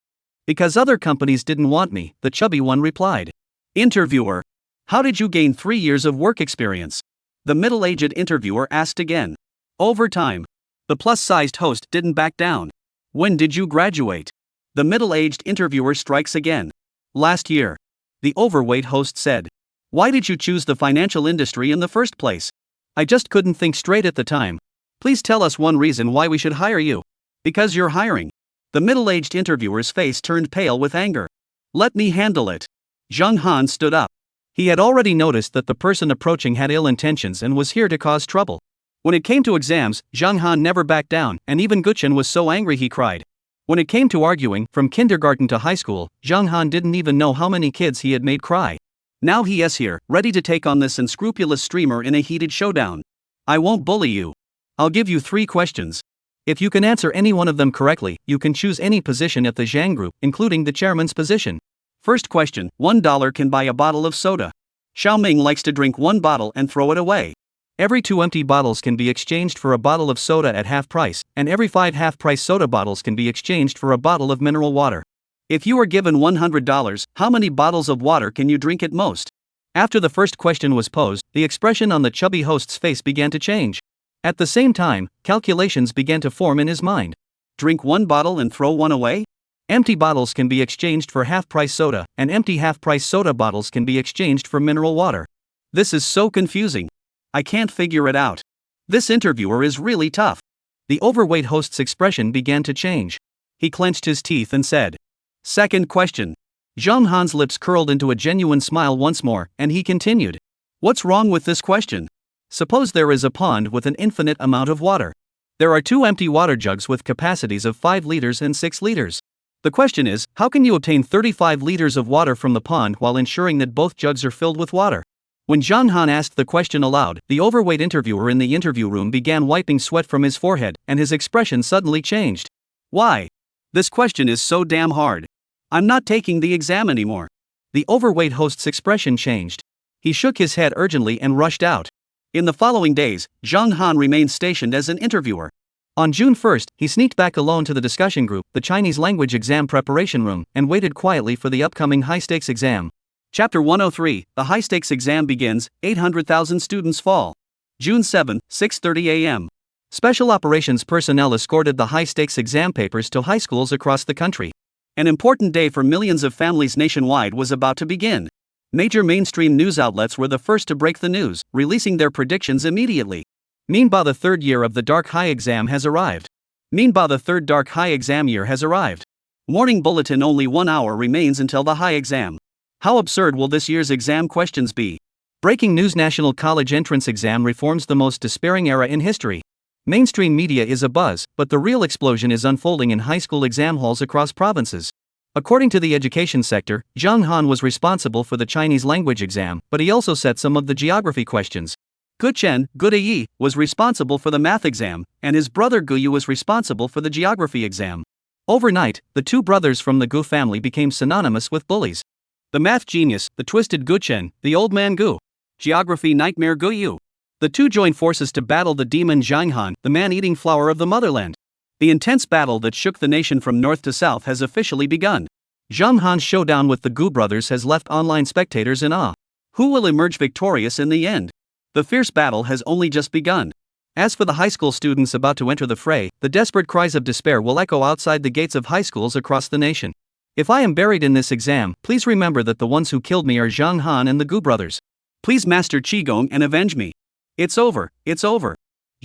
Because other companies didn't want me, the chubby one replied. Interviewer. How did you gain 3 years of work experience? The middle-aged interviewer asked again. Over time. The plus-sized host didn't back down. When did you graduate? The middle-aged interviewer strikes again. Last year. The overweight host said. Why did you choose the financial industry in the first place? I just couldn't think straight at the time. Please tell us one reason why we should hire you. Because you're hiring. The middle-aged interviewer's face turned pale with anger. Let me handle it. Zhang Han stood up. He had already noticed that the person approaching had ill intentions and was here to cause trouble. When it came to exams, Zhang Han never backed down, and even Guchen was so angry he cried. When it came to arguing, from kindergarten to high school, Zhang Han didn't even know how many kids he had made cry. Now he is here, ready to take on this unscrupulous streamer in a heated showdown. I won't bully you. I'll give you 3 questions. If you can answer any one of them correctly, you can choose any position at the Zhang Group, including the chairman's position. First question, $1 can buy a bottle of soda. Xiaoming likes to drink 1 bottle and throw it away. Every 2 empty bottles can be exchanged for a bottle of soda at half price, and every 5 half-price soda bottles can be exchanged for a bottle of mineral water. If you are given $100, how many bottles of water can you drink at most? After the first question was posed, the expression on the chubby host's face began to change. At the same time, calculations began to form in his mind. Drink 1 bottle and throw 1 away? Empty bottles can be exchanged for half-price soda, and empty half-price soda bottles can be exchanged for mineral water. This is so confusing. I can't figure it out. This interviewer is really tough. The overweight host's expression began to change. He clenched his teeth and said. Second question. Zhang Han's lips curled into a genuine smile once more, and he continued. What's wrong with this question? Suppose there is a pond with an infinite amount of water. There are 2 empty water jugs with capacities of 5 liters and 6 liters. The question is, how can you obtain 35 liters of water from the pond while ensuring that both jugs are filled with water? When Zhang Han asked the question aloud, the overweight interviewer in the interview room began wiping sweat from his forehead, and his expression suddenly changed. Why? This question is so damn hard. I'm not taking the exam anymore. The overweight host's expression changed. He shook his head urgently and rushed out. In the following days, Zhang Han remained stationed as an interviewer. On June 1st, he sneaked back alone to the discussion group, the Chinese language exam preparation room, and waited quietly for the upcoming high-stakes exam. Chapter 103, the high-stakes exam begins, 800,000 students fall. June 7, 6:30 a.m. Special operations personnel escorted the high-stakes exam papers to high schools across the country. An important day for millions of families nationwide was about to begin. Major mainstream news outlets were the first to break the news, releasing their predictions immediately. Meanwhile, the 3rd year of the Dark High exam has arrived. Meanwhile, the 3rd Dark High exam year has arrived. Morning bulletin, only 1 hour remains until the high exam. How absurd will this year's exam questions be? Breaking news: National College entrance exam reforms, the most despairing era in history. Mainstream media is abuzz, but the real explosion is unfolding in high school exam halls across provinces. According to the education sector, Zhang Han was responsible for the Chinese language exam, but he also set some of the geography questions. Guchen, Gudayi, was responsible for the math exam, and his brother Guyu was responsible for the geography exam. Overnight, the 2 brothers from the Gu family became synonymous with bullies. The math genius, the twisted Guchen, the old man Gu. Geography nightmare Guyu. The 2 joined forces to battle the demon Zhang Han, the man-eating flower of the motherland. The intense battle that shook the nation from north to south has officially begun. Zhang Han's showdown with the Gu brothers has left online spectators in awe. Who will emerge victorious in the end? The fierce battle has only just begun. As for the high school students about to enter the fray, the desperate cries of despair will echo outside the gates of high schools across the nation. If I am buried in this exam, please remember that the ones who killed me are Zhang Han and the Gu brothers. Please master Qigong and avenge me. It's over, it's over.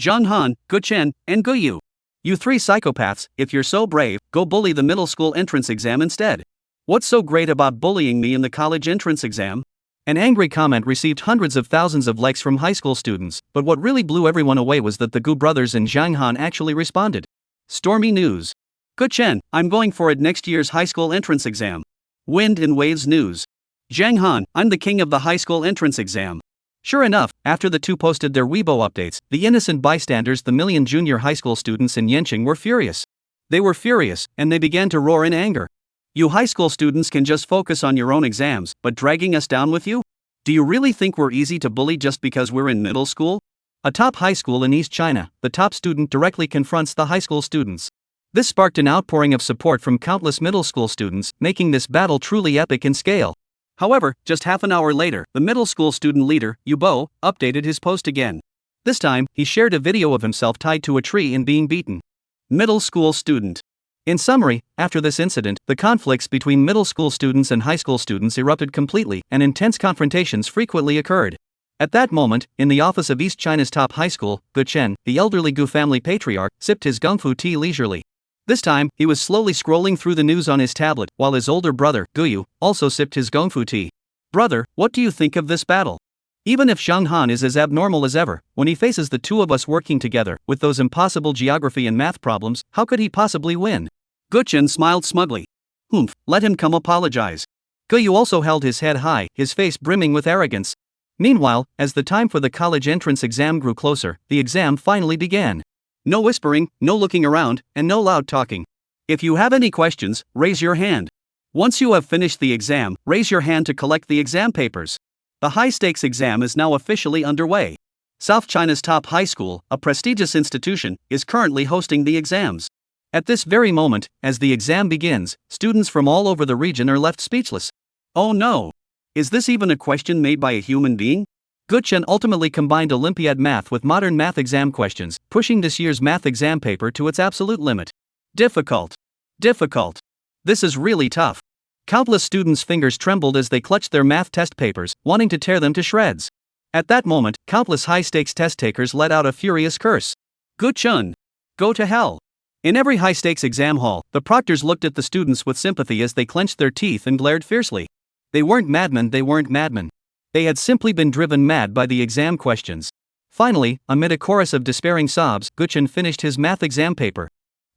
Zhang Han, Gu Chen, and Gu Yu. You three psychopaths, if you're so brave, go bully the middle school entrance exam instead. What's so great about bullying me in the college entrance exam? An angry comment received hundreds of thousands of likes from high school students, but what really blew everyone away was that the Gu brothers and Zhang Han actually responded. Stormy news. Gu Chen, I'm going for it next year's high school entrance exam. Wind and waves news. Zhang Han, I'm the king of the high school entrance exam. Sure enough, after the two posted their Weibo updates, the innocent bystanders, the million junior high school students in Yanqing, were furious. They were furious, and they began to roar in anger. You high school students can just focus on your own exams, but dragging us down with you? Do you really think we're easy to bully just because we're in middle school? A top high school in East China, the top student directly confronts the high school students. This sparked an outpouring of support from countless middle school students, making this battle truly epic in scale. However, just half an hour later, the middle school student leader, Yu Bo, updated his post again. This time, he shared a video of himself tied to a tree and being beaten. Middle school student. In summary, after this incident, the conflicts between middle school students and high school students erupted completely, and intense confrontations frequently occurred. At that moment, in the office of East China's top high school, Gu Chen, the elderly Gu family patriarch, sipped his gongfu tea leisurely. This time, he was slowly scrolling through the news on his tablet, while his older brother, Gu Yu, also sipped his gongfu tea. Brother, what do you think of this battle? Even if Zhang Han is as abnormal as ever, when he faces the two of us working together, with those impossible geography and math problems, how could he possibly win? Gu Chen smiled smugly. Humph, let him come apologize. Gu Yu also held his head high, his face brimming with arrogance. Meanwhile, as the time for the college entrance exam grew closer, the exam finally began. No whispering, no looking around, and no loud talking. If you have any questions, raise your hand. Once you have finished the exam, raise your hand to collect the exam papers. The high-stakes exam is now officially underway. South China's top high school, a prestigious institution, is currently hosting the exams. At this very moment, as the exam begins, students from all over the region are left speechless. Oh no! Is this even a question made by a human being? Gu Chen ultimately combined Olympiad math with modern math exam questions, pushing this year's math exam paper to its absolute limit. Difficult. Difficult. This is really tough. Countless students' fingers trembled as they clutched their math test papers, wanting to tear them to shreds. At that moment, countless high-stakes test takers let out a furious curse. Gu Chen! Go to hell! In every high-stakes exam hall, the proctors looked at the students with sympathy as they clenched their teeth and glared fiercely. They weren't madmen, they weren't madmen. They had simply been driven mad by the exam questions. Finally, amid a chorus of despairing sobs, Gu Chen finished his math exam paper.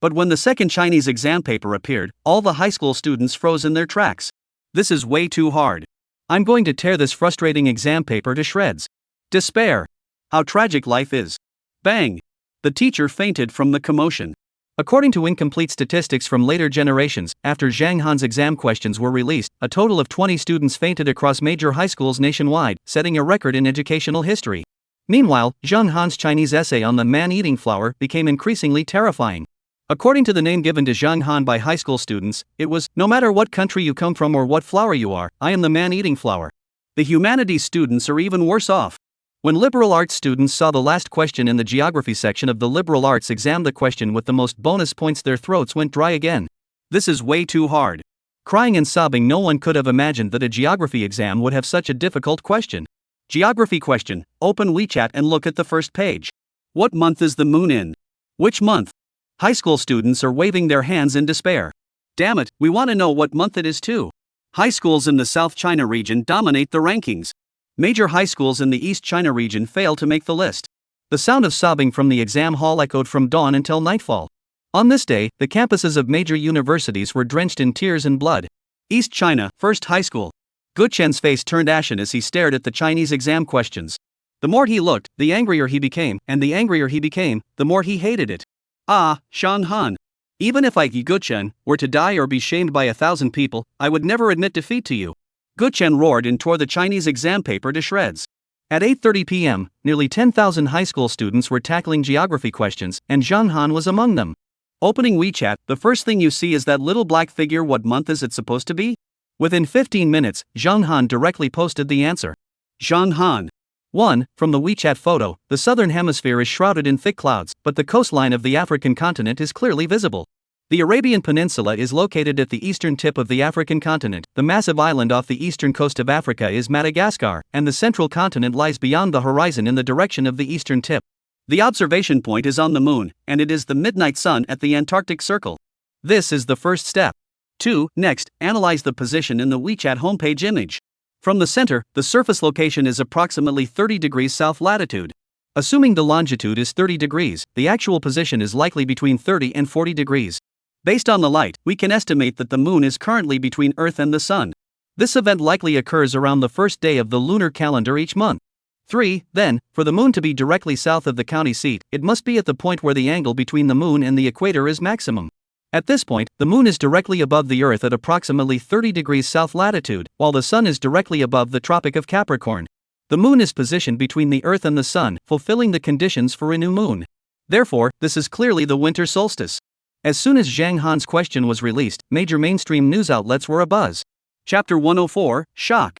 But when the second Chinese exam paper appeared, all the high school students froze in their tracks. This is way too hard. I'm going to tear this frustrating exam paper to shreds. Despair. How tragic life is. Bang! The teacher fainted from the commotion. According to incomplete statistics from later generations, after Zhang Han's exam questions were released, a total of 20 students fainted across major high schools nationwide, setting a record in educational history. Meanwhile, Zhang Han's Chinese essay on the man-eating flower became increasingly terrifying. According to the name given to Zhang Han by high school students, it was, "No matter what country you come from or what flower you are, I am the man-eating flower." The humanities students are even worse off. When liberal arts students saw the last question in the geography section of the liberal arts exam, the question with the most bonus points, their throats went dry again. This is way too hard. Crying and sobbing, no one could have imagined that a geography exam would have such a difficult question. Geography question, open WeChat and look at the first page. What month is the moon in? Which month? High school students are waving their hands in despair. Damn it, we want to know what month it is too. High schools in the South China region dominate the rankings. Major high schools in the East China region fail to make the list. The sound of sobbing from the exam hall echoed from dawn until nightfall. On this day, the campuses of major universities were drenched in tears and blood. East China, First High School. Gu Chen's face turned ashen as he stared at the Chinese exam questions. The more he looked, the angrier he became, and the angrier he became, the more he hated it. Ah, Zhang Han. Even if I, Gu Chen, were to die or be shamed by 1,000 people, I would never admit defeat to you. Gu Chen roared and tore the Chinese exam paper to shreds. At 8:30 p.m., nearly 10,000 high school students were tackling geography questions, and Zhang Han was among them. Opening WeChat, the first thing you see is that little black figure. What month is it supposed to be? Within 15 minutes, Zhang Han directly posted the answer. Zhang Han. 1. From the WeChat photo, the southern hemisphere is shrouded in thick clouds, but the coastline of the African continent is clearly visible. The Arabian Peninsula is located at the eastern tip of the African continent. The massive island off the eastern coast of Africa is Madagascar, and the central continent lies beyond the horizon in the direction of the eastern tip. The observation point is on the moon, and it is the midnight sun at the Antarctic Circle. This is the first step. 2. Next, analyze the position in the WeChat homepage image. From the center, the surface location is approximately 30 degrees south latitude. Assuming the longitude is 30 degrees, the actual position is likely between 30 and 40 degrees. Based on the light, we can estimate that the moon is currently between Earth and the sun. This event likely occurs around the first day of the lunar calendar each month. 3. Then, for the moon to be directly south of the county seat, it must be at the point where the angle between the moon and the equator is maximum. At this point, the moon is directly above the Earth at approximately 30 degrees south latitude, while the sun is directly above the Tropic of Capricorn. The moon is positioned between the Earth and the sun, fulfilling the conditions for a new moon. Therefore, this is clearly the winter solstice. As soon as Zhang Han's question was released, major mainstream news outlets were abuzz. Chapter 104, Shock.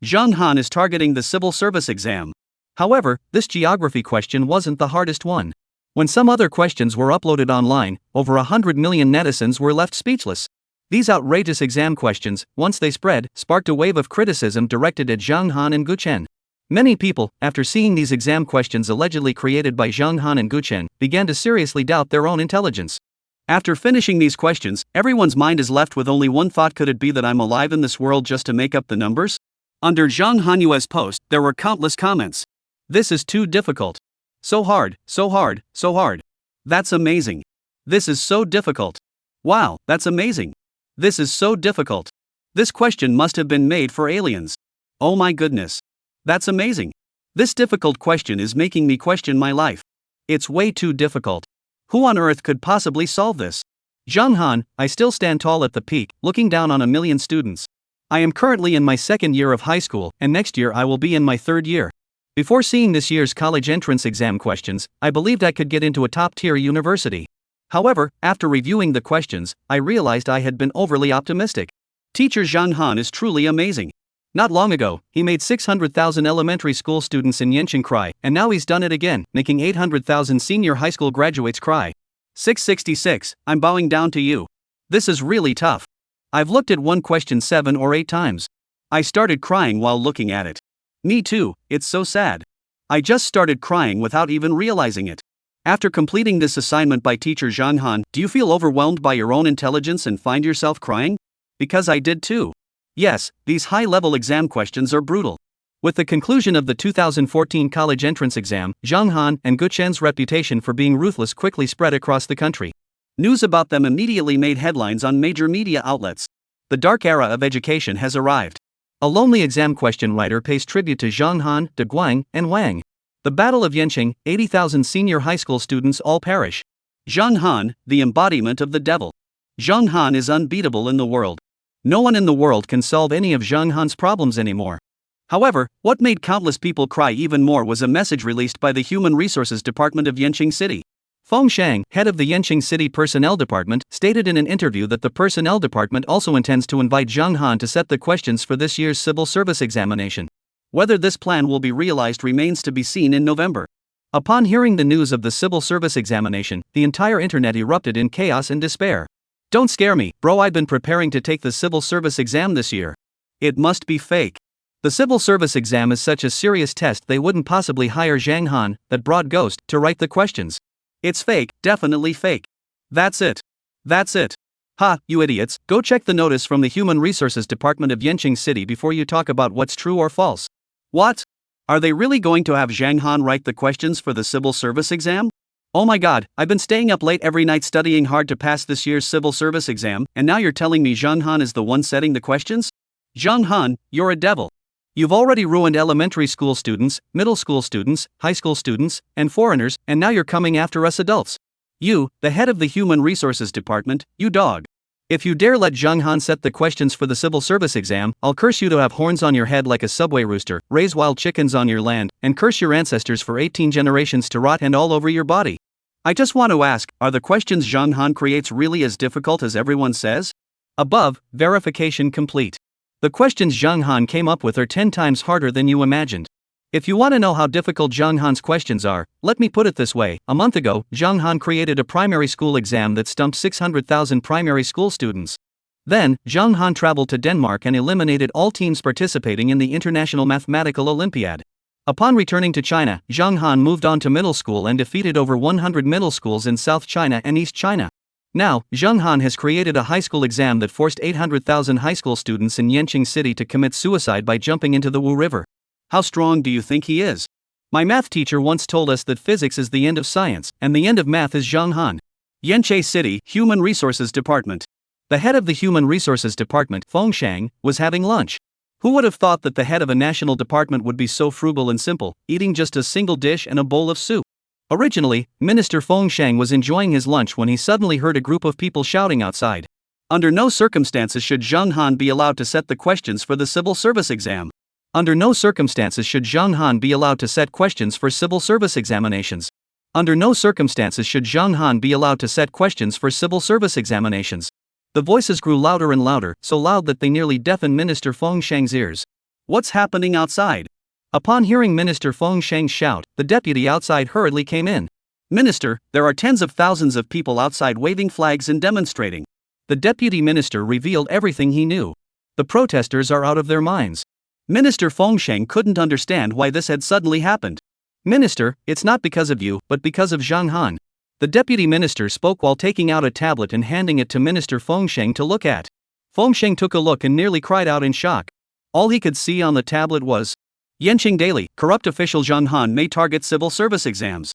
Zhang Han is targeting the civil service exam. However, this geography question wasn't the hardest one. When some other questions were uploaded online, over 100 million netizens were left speechless. These outrageous exam questions, once they spread, sparked a wave of criticism directed at Zhang Han and Gu Chen. Many people, after seeing these exam questions allegedly created by Zhang Han and Gu Chen, began to seriously doubt their own intelligence. After finishing these questions, everyone's mind is left with only one thought: could it be that I'm alive in this world just to make up the numbers? Under Zhang Hanyue's post, there were countless comments. This is too difficult. So hard, so hard, so hard. That's amazing. This is so difficult. Wow, that's amazing. This is so difficult. This question must have been made for aliens. Oh my goodness. That's amazing. This difficult question is making me question my life. It's way too difficult. Who on earth could possibly solve this? Zhang Han, I still stand tall at the peak, looking down on a million students. I am currently in my second year of high school, and next year I will be in my third year. Before seeing this year's college entrance exam questions, I believed I could get into a top-tier university. However, after reviewing the questions, I realized I had been overly optimistic. Teacher Zhang Han is truly amazing. Not long ago, he made 600,000 elementary school students in Yenching cry, and now he's done it again, making 800,000 senior high school graduates cry. 666, I'm bowing down to you. This is really tough. I've looked at one question 7 or 8 times. I started crying while looking at it. Me too, it's so sad. I just started crying without even realizing it. After completing this assignment by teacher Zhang Han, do you feel overwhelmed by your own intelligence and find yourself crying? Because I did too. Yes, these high-level exam questions are brutal. With the conclusion of the 2014 college entrance exam, Zhang Han and Gu Chen's reputation for being ruthless quickly spread across the country. News about them immediately made headlines on major media outlets. The dark era of education has arrived. A lonely exam question writer pays tribute to Zhang Han, De Guang, and Wang. The Battle of Yenching, 80,000 senior high school students all perish. Zhang Han, the embodiment of the devil. Zhang Han is unbeatable in the world. No one in the world can solve any of Zhang Han's problems anymore. However, what made countless people cry even more was a message released by the Human Resources Department of Yenching City. Feng Shang, head of the Yenching City Personnel Department, stated in an interview that the Personnel Department also intends to invite Zhang Han to set the questions for this year's civil service examination. Whether this plan will be realized remains to be seen in November. Upon hearing the news of the civil service examination, the entire internet erupted in chaos and despair. Don't scare me, bro, I've been preparing to take the civil service exam this year. It must be fake. The civil service exam is such a serious test they wouldn't possibly hire Zhang Han, that broad ghost, to write the questions. It's fake, definitely fake. That's it. That's it. Ha, you idiots, go check the notice from the Human Resources Department of Yenching City before you talk about what's true or false. What? Are they really going to have Zhang Han write the questions for the civil service exam? Oh my god, I've been staying up late every night studying hard to pass this year's civil service exam, and now you're telling me Zhang Han is the one setting the questions? Zhang Han, you're a devil. You've already ruined elementary school students, middle school students, high school students, and foreigners, and now you're coming after us adults. You, the head of the Human Resources Department, you dog. If you dare let Zhang Han set the questions for the civil service exam, I'll curse you to have horns on your head like a subway rooster, raise wild chickens on your land, and curse your ancestors for 18 generations to rot and all over your body. I just want to ask, are the questions Zhang Han creates really as difficult as everyone says? Above, verification complete. The questions Zhang Han came up with are 10 times harder than you imagined. If you want to know how difficult Zhang Han's questions are, let me put it this way. A month ago, Zhang Han created a primary school exam that stumped 600,000 primary school students. Then, Zhang Han traveled to Denmark and eliminated all teams participating in the International Mathematical Olympiad. Upon returning to China, Zhang Han moved on to middle school and defeated over 100 middle schools in South China and East China. Now, Zhang Han has created a high school exam that forced 800,000 high school students in Yanqing City to commit suicide by jumping into the Wu River. How strong do you think he is? My math teacher once told us that physics is the end of science, and the end of math is Zhang Han. Yanqing City, Human Resources Department. The head of the Human Resources Department, Feng Shang, was having lunch. Who would have thought that the head of a national department would be so frugal and simple, eating just a single dish and a bowl of soup? Originally, Minister Feng Shang was enjoying his lunch when he suddenly heard a group of people shouting outside. Under no circumstances should Zhang Han be allowed to set the questions for the civil service exam. Under no circumstances should Zhang Han be allowed to set questions for civil service examinations. Under no circumstances should Zhang Han be allowed to set questions for civil service examinations. The voices grew louder and louder, so loud that they nearly deafened Minister Feng Shang's ears. What's happening outside? Upon hearing Minister Feng Shang's shout, the deputy outside hurriedly came in. Minister, there are tens of thousands of people outside waving flags and demonstrating. The deputy minister revealed everything he knew. The protesters are out of their minds. Minister Feng Shang couldn't understand why this had suddenly happened. Minister, it's not because of you, but because of Zhang Han. The deputy minister spoke while taking out a tablet and handing it to Minister Feng Shang to look at. Feng Shang took a look and nearly cried out in shock. All he could see on the tablet was, Yanqing Daily, corrupt official Zhang Han may target civil service exams.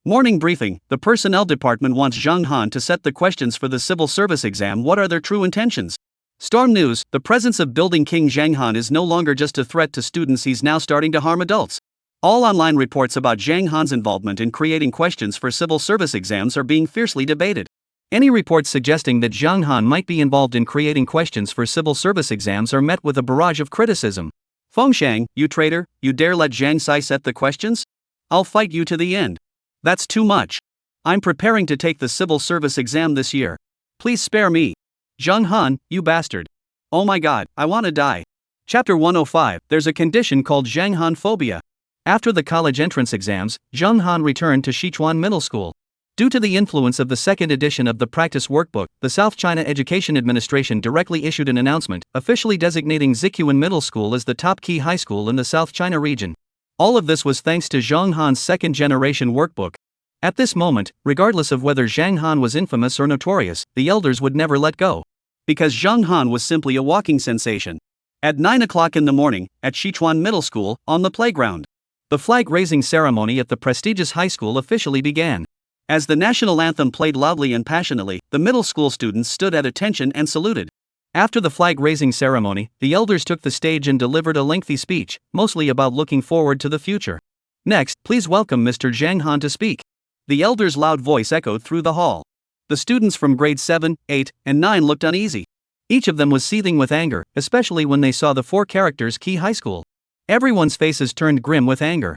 Morning briefing, the personnel department wants Zhang Han to set the questions for the civil service exam. What are their true intentions? Storm News, the presence of building King Zhang Han is no longer just a threat to students, he's now starting to harm adults. All online reports about Zhang Han's involvement in creating questions for civil service exams are being fiercely debated. Any reports suggesting that Zhang Han might be involved in creating questions for civil service exams are met with a barrage of criticism. Feng Shang, you traitor, you dare let Zhang Sai set the questions? I'll fight you to the end. That's too much. I'm preparing to take the civil service exam this year. Please spare me. Zhang Han, you bastard. Oh my god, I wanna die. Chapter 105, there's a condition called Zhang Han phobia. After the college entrance exams, Zhang Han returned to Sichuan Middle School. Due to the influence of the second edition of the practice workbook, the South China Education Administration directly issued an announcement, officially designating Sichuan Middle School as the top key high school in the South China region. All of this was thanks to Zhang Han's second-generation workbook. At this moment, regardless of whether Zhang Han was infamous or notorious, the elders would never let go. Because Zhang Han was simply a walking sensation. At 9 o'clock in the morning, at Sichuan Middle School, on the playground, the flag-raising ceremony at the prestigious high school officially began. As the national anthem played loudly and passionately, the middle school students stood at attention and saluted. After the flag-raising ceremony, the elders took the stage and delivered a lengthy speech, mostly about looking forward to the future. Next, please welcome Mr. Zhang Han to speak. The elders' loud voice echoed through the hall. The students from grades 7, 8, and 9 looked uneasy. Each of them was seething with anger, especially when they saw the 4 characters Key High School. Everyone's faces turned grim with anger.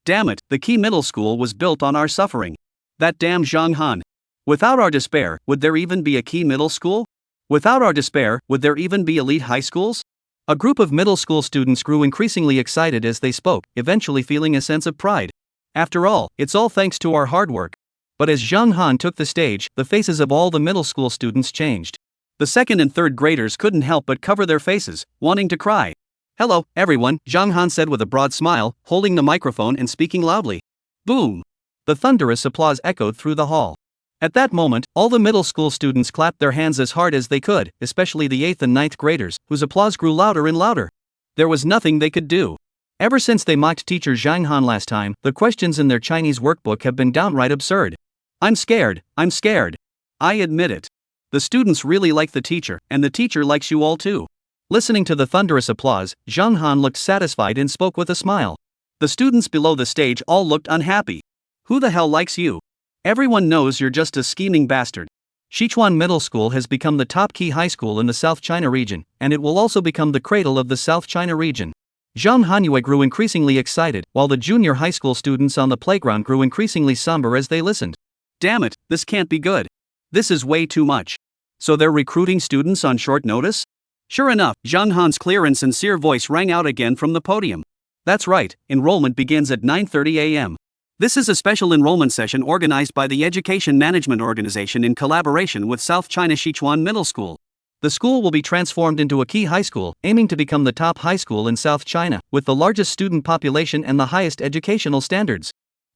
Damn it, the Key Middle School was built on our suffering. That damn Zhang Han. Without our despair, would there even be a Key Middle School? Without our despair, would there even be elite high schools? A group of middle school students grew increasingly excited as they spoke, eventually feeling a sense of pride. After all, it's all thanks to our hard work. But as Zhang Han took the stage, the faces of all the middle school students changed. The second and third graders couldn't help but cover their faces, wanting to cry. Hello, everyone, Zhang Han said with a broad smile, holding the microphone and speaking loudly. Boom! The thunderous applause echoed through the hall. At that moment, all the middle school students clapped their hands as hard as they could, especially the 8th and 9th graders, whose applause grew louder and louder. There was nothing they could do. Ever since they mocked teacher Zhang Han last time, the questions in their Chinese workbook have been downright absurd. I'm scared. I admit it. The students really like the teacher, and the teacher likes you all too. Listening to the thunderous applause, Zhang Han looked satisfied and spoke with a smile. The students below the stage all looked unhappy. Who the hell likes you? Everyone knows you're just a scheming bastard. Sichuan Middle School has become the top key high school in the South China region, and it will also become the cradle of the South China region. Zhang Hanyue grew increasingly excited, while the junior high school students on the playground grew increasingly somber as they listened. Damn it, this can't be good. This is way too much. So they're recruiting students on short notice? Sure enough, Zhang Han's clear and sincere voice rang out again from the podium. That's right, enrollment begins at 9:30 a.m. This is a special enrollment session organized by the Education Management Organization in collaboration with South China Sichuan Middle School. The school will be transformed into a key high school, aiming to become the top high school in South China, with the largest student population and the highest educational standards.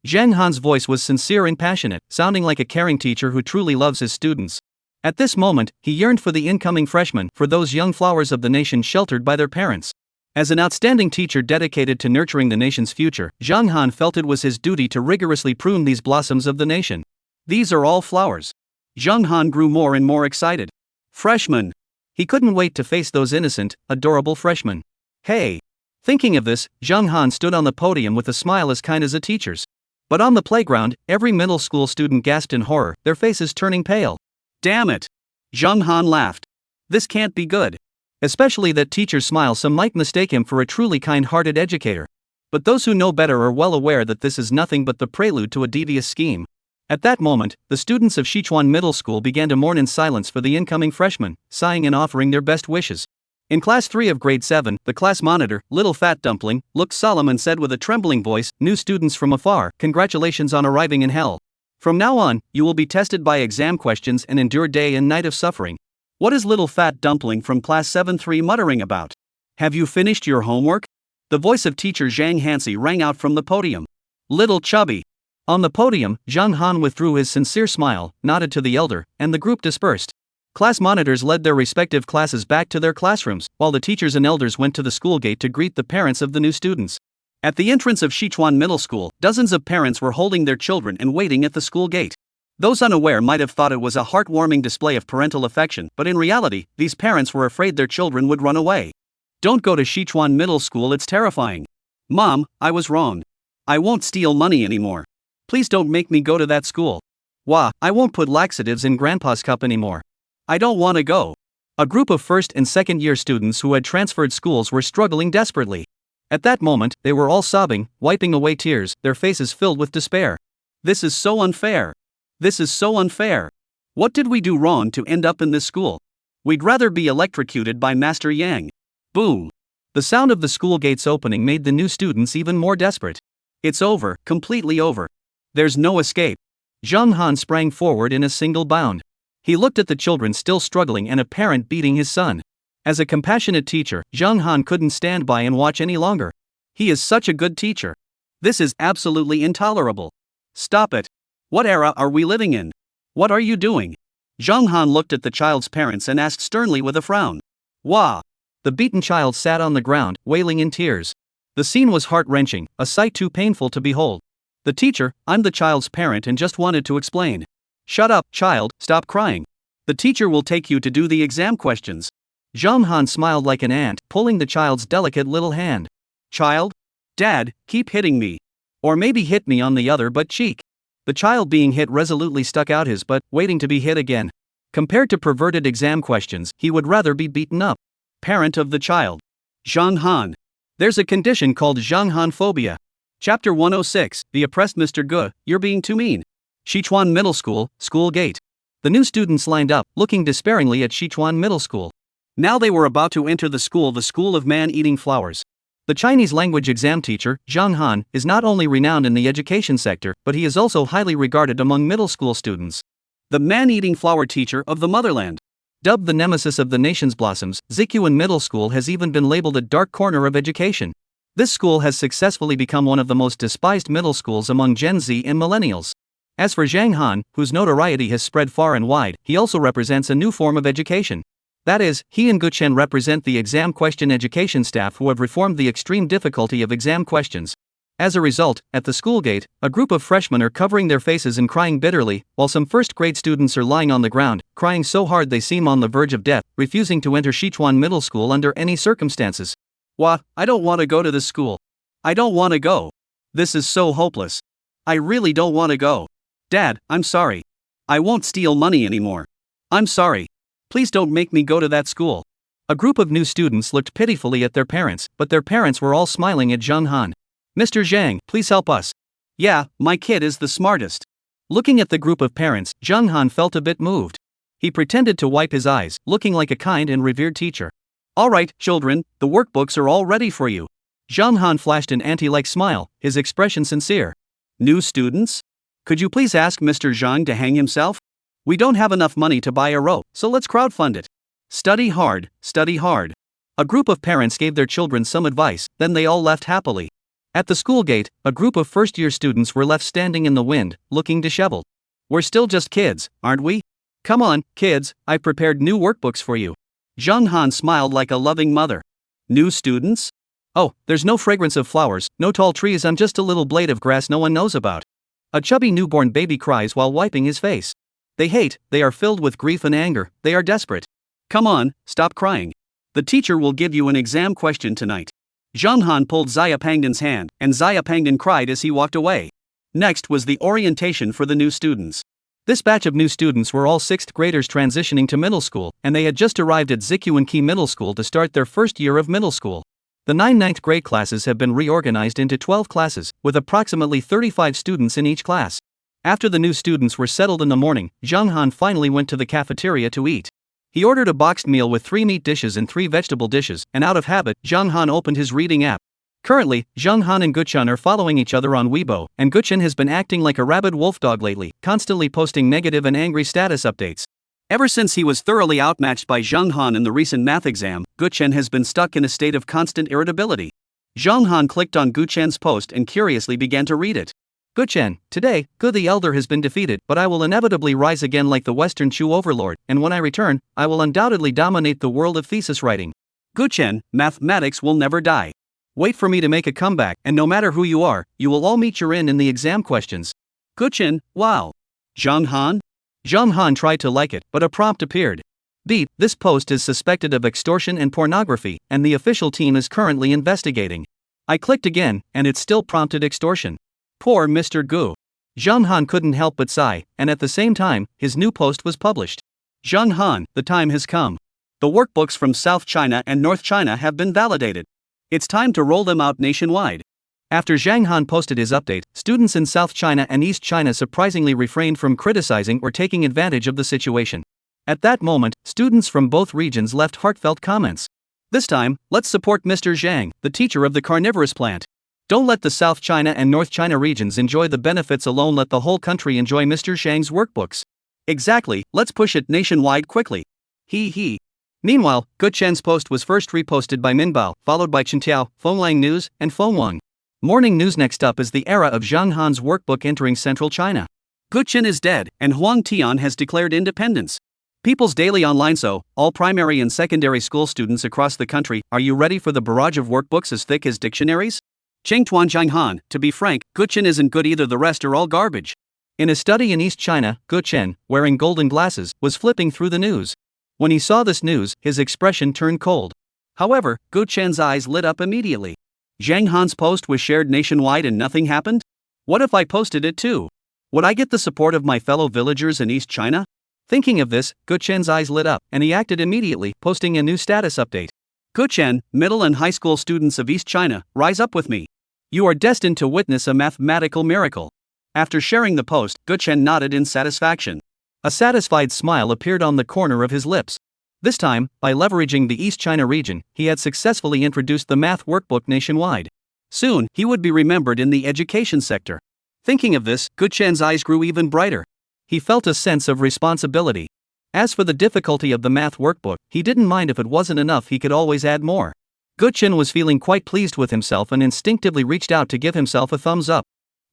Zhang Han's voice was sincere and passionate, sounding like a caring teacher who truly loves his students. At this moment, he yearned for the incoming freshmen, for those young flowers of the nation sheltered by their parents. As an outstanding teacher dedicated to nurturing the nation's future, Zhang Han felt it was his duty to rigorously prune these blossoms of the nation. These are all flowers. Zhang Han grew more and more excited. Freshmen! He couldn't wait to face those innocent, adorable freshmen. Hey! Thinking of this, Zhang Han stood on the podium with a smile as kind as a teacher's. But on the playground, every middle school student gasped in horror, their faces turning pale. Damn it! Zhang Han laughed. This can't be good. Especially that teacher's smile, some might mistake him for a truly kind-hearted educator. But those who know better are well aware that this is nothing but the prelude to a devious scheme. At that moment, the students of Sichuan Middle School began to mourn in silence for the incoming freshmen, sighing and offering their best wishes. In Class 3 of Grade 7, the class monitor, Little Fat Dumpling, looked solemn and said with a trembling voice, "New students from afar, congratulations on arriving in hell. From now on, you will be tested by exam questions and endure day and night of suffering." What is Little Fat Dumpling from Class 7-3 muttering about? Have you finished your homework? The voice of teacher Zhang Hansi rang out from the podium. Little Chubby. On the podium, Zhang Han withdrew his sincere smile, nodded to the elder, and the group dispersed. Class monitors led their respective classes back to their classrooms, while the teachers and elders went to the school gate to greet the parents of the new students. At the entrance of Sichuan Middle School, dozens of parents were holding their children and waiting at the school gate. Those unaware might have thought it was a heartwarming display of parental affection, but in reality, these parents were afraid their children would run away. Don't go to Sichuan Middle School, it's terrifying. Mom, I was wrong. I won't steal money anymore. Please don't make me go to that school. Wah, I won't put laxatives in Grandpa's cup anymore. I don't want to go. A group of first and second year students who had transferred schools were struggling desperately. At that moment, they were all sobbing, wiping away tears, their faces filled with despair. This is so unfair. This is so unfair. What did we do wrong to end up in this school? We'd rather be electrocuted by Master Yang. Boom. The sound of the school gates opening made the new students even more desperate. It's over, completely over. There's no escape. Zhang Han sprang forward in a single bound. He looked at the children still struggling and a parent beating his son. As a compassionate teacher, Zhang Han couldn't stand by and watch any longer. He is such a good teacher. This is absolutely intolerable. Stop it. What era are we living in? What are you doing? Zhang Han looked at the child's parents and asked sternly with a frown. Wah! The beaten child sat on the ground, wailing in tears. The scene was heart-wrenching, a sight too painful to behold. The teacher, I'm the child's parent and just wanted to explain. Shut up, child, stop crying. The teacher will take you to do the exam questions. Zhang Han smiled like an ant, pulling the child's delicate little hand. Child? Dad, keep hitting me. Or maybe hit me on the other butt cheek. The child being hit resolutely stuck out his butt, waiting to be hit again. Compared to perverted exam questions, he would rather be beaten up. Parent of the child. Zhang Han. There's a condition called Zhang Han phobia. Chapter 106, The Oppressed Mr. Gu, You're Being Too Mean. Sichuan Middle School, School Gate. The new students lined up, looking despairingly at Sichuan Middle School. Now they were about to enter the school of man-eating flowers. The Chinese language exam teacher, Zhang Han, is not only renowned in the education sector, but he is also highly regarded among middle school students. The man-eating flower teacher of the motherland. Dubbed the nemesis of the nation's blossoms, Sichuan Middle School has even been labeled a dark corner of education. This school has successfully become one of the most despised middle schools among Gen Z and millennials. As for Zhang Han, whose notoriety has spread far and wide, he also represents a new form of education. That is, he and Guchen represent the exam question education staff who have reformed the extreme difficulty of exam questions. As a result, at the school gate, a group of freshmen are covering their faces and crying bitterly, while some first-grade students are lying on the ground, crying so hard they seem on the verge of death, refusing to enter Sichuan Middle School under any circumstances. Wah, I don't want to go to this school. I don't want to go. This is so hopeless. I really don't want to go. Dad, I'm sorry. I won't steal money anymore. I'm sorry. Please don't make me go to that school. A group of new students looked pitifully at their parents, but their parents were all smiling at Zhang Han. Mr. Zhang, please help us. Yeah, my kid is the smartest. Looking at the group of parents, Zhang Han felt a bit moved. He pretended to wipe his eyes, looking like a kind and revered teacher. All right, children, the workbooks are all ready for you. Zhang Han flashed an anti-like smile, his expression sincere. New students? Could you please ask Mr. Zhang to hang himself? We don't have enough money to buy a rope, so let's crowdfund it. Study hard, study hard. A group of parents gave their children some advice, then they all left happily. At the school gate, a group of first-year students were left standing in the wind, looking disheveled. We're still just kids, aren't we? Come on, kids, I've prepared new workbooks for you. Zhang Han smiled like a loving mother. New students? Oh, there's no fragrance of flowers, no tall trees, I'm just a little blade of grass no one knows about. A chubby newborn baby cries while wiping his face. They hate, they are filled with grief and anger, they are desperate. Come on, stop crying. The teacher will give you an exam question tonight. Zhang Han pulled Xia Pangdan's hand, and Xia Pangdan cried as he walked away. Next was the orientation for the new students. This batch of new students were all 6th graders transitioning to middle school, and they had just arrived at Zikyuanqi Middle School to start their first year of middle school. The 9 ninth grade classes have been reorganized into 12 classes, with approximately 35 students in each class. After the new students were settled in the morning, Zhang Han finally went to the cafeteria to eat. He ordered a boxed meal with 3 meat dishes and 3 vegetable dishes, and out of habit, Zhang Han opened his reading app. Currently, Zhang Han and Guchen are following each other on Weibo, and Guchen has been acting like a rabid wolfdog lately, constantly posting negative and angry status updates. Ever since he was thoroughly outmatched by Zhang Han in the recent math exam, Guchen has been stuck in a state of constant irritability. Zhang Han clicked on Guchen's post and curiously began to read it. Guchen, today, Gu the Elder has been defeated, but I will inevitably rise again like the Western Chu overlord, and when I return, I will undoubtedly dominate the world of thesis writing. Guchen, mathematics will never die. Wait for me to make a comeback, and no matter who you are, you will all meet your end in the exam questions. Guchen, wow. Zhang Han? Zhang Han tried to like it, but a prompt appeared. Beep, this post is suspected of extortion and pornography, and the official team is currently investigating. I clicked again, and it still prompted extortion. Poor Mr. Gu. Zhang Han couldn't help but sigh, and at the same time, his new post was published. Zhang Han, the time has come. The workbooks from South China and North China have been validated. It's time to roll them out nationwide. After Zhang Han posted his update, students in South China and East China surprisingly refrained from criticizing or taking advantage of the situation. At that moment, students from both regions left heartfelt comments. This time, let's support Mr. Zhang, the teacher of the carnivorous plant. Don't let the South China and North China regions enjoy the benefits alone, let the whole country enjoy Mr. Zhang's workbooks. Exactly, let's push it nationwide quickly. He. Meanwhile, Guchen's post was first reposted by Minbao, followed by Chintiao, Fenglang News, and Fengwang. Morning News. Next up is the era of Zhang Han's workbook entering central China. Guchen is dead, and Huang Tian has declared independence. People's Daily Online. So, all primary and secondary school students across the country, are you ready for the barrage of workbooks as thick as dictionaries? Chengtuan Zhang Han, to be frank, Guchen isn't good either, the rest are all garbage. In a study in East China, Guchen, wearing golden glasses, was flipping through the news. When he saw this news, his expression turned cold. However, Guchen's eyes lit up immediately. Zhang Han's post was shared nationwide and nothing happened? What if I posted it too? Would I get the support of my fellow villagers in East China? Thinking of this, Guchen's eyes lit up, and he acted immediately, posting a new status update. Guchen, middle and high school students of East China, rise up with me. You are destined to witness a mathematical miracle. After sharing the post, Guchen nodded in satisfaction. A satisfied smile appeared on the corner of his lips. This time, by leveraging the East China region, he had successfully introduced the math workbook nationwide. Soon, he would be remembered in the education sector. Thinking of this, Guchen's eyes grew even brighter. He felt a sense of responsibility. As for the difficulty of the math workbook, he didn't mind. If it wasn't enough, he could always add more. Guchen was feeling quite pleased with himself and instinctively reached out to give himself a thumbs up.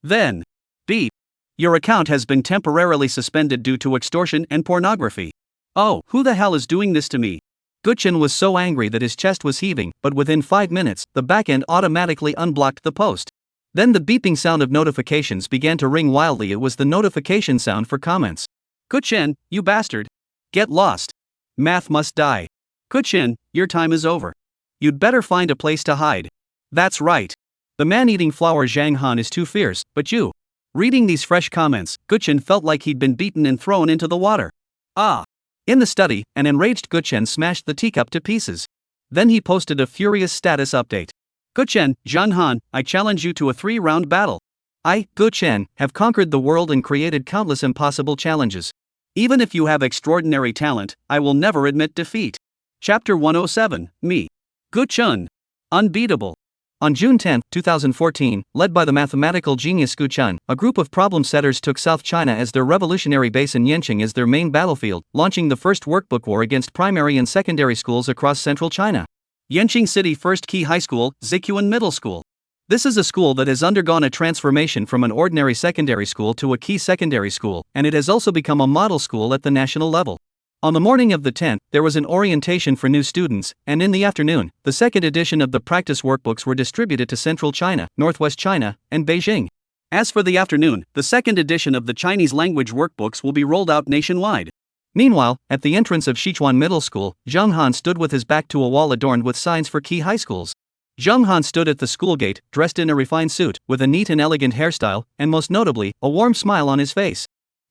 Then, beep. Your account has been temporarily suspended due to extortion and pornography. Oh, who the hell is doing this to me? Guchen was so angry that his chest was heaving, but within 5 minutes, the backend automatically unblocked the post. Then the beeping sound of notifications began to ring wildly. It was the notification sound for comments. Guchen, you bastard. Get lost. Math must die. Guchen, your time is over. You'd better find a place to hide. That's right. The man-eating flower Zhang Han is too fierce, but you. Reading these fresh comments, Guchen felt like he'd been beaten and thrown into the water. Ah. In the study, an enraged Guchen smashed the teacup to pieces. Then he posted a furious status update. Guchen, Zhang Han, I challenge you to a 3-round battle. I, Guchen, have conquered the world and created countless impossible challenges. Even if you have extraordinary talent, I will never admit defeat. Chapter 107, Me. Guchen. Unbeatable. On June 10, 2014, led by the mathematical genius Gu Chun, a group of problem setters took South China as their revolutionary base and Yanqing as their main battlefield, launching the first workbook war against primary and secondary schools across central China. Yanqing City First Key High School, Zikuan Middle School. This is a school that has undergone a transformation from an ordinary secondary school to a key secondary school, and it has also become a model school at the national level. On the morning of the 10th, there was an orientation for new students, and in the afternoon, the second edition of the practice workbooks were distributed to Central China, Northwest China, and Beijing. As for the afternoon, the second edition of the Chinese language workbooks will be rolled out nationwide. Meanwhile, at the entrance of Sichuan Middle School, Zhang Han stood with his back to a wall adorned with signs for key high schools. Zhang Han stood at the school gate, dressed in a refined suit, with a neat and elegant hairstyle, and most notably, a warm smile on his face.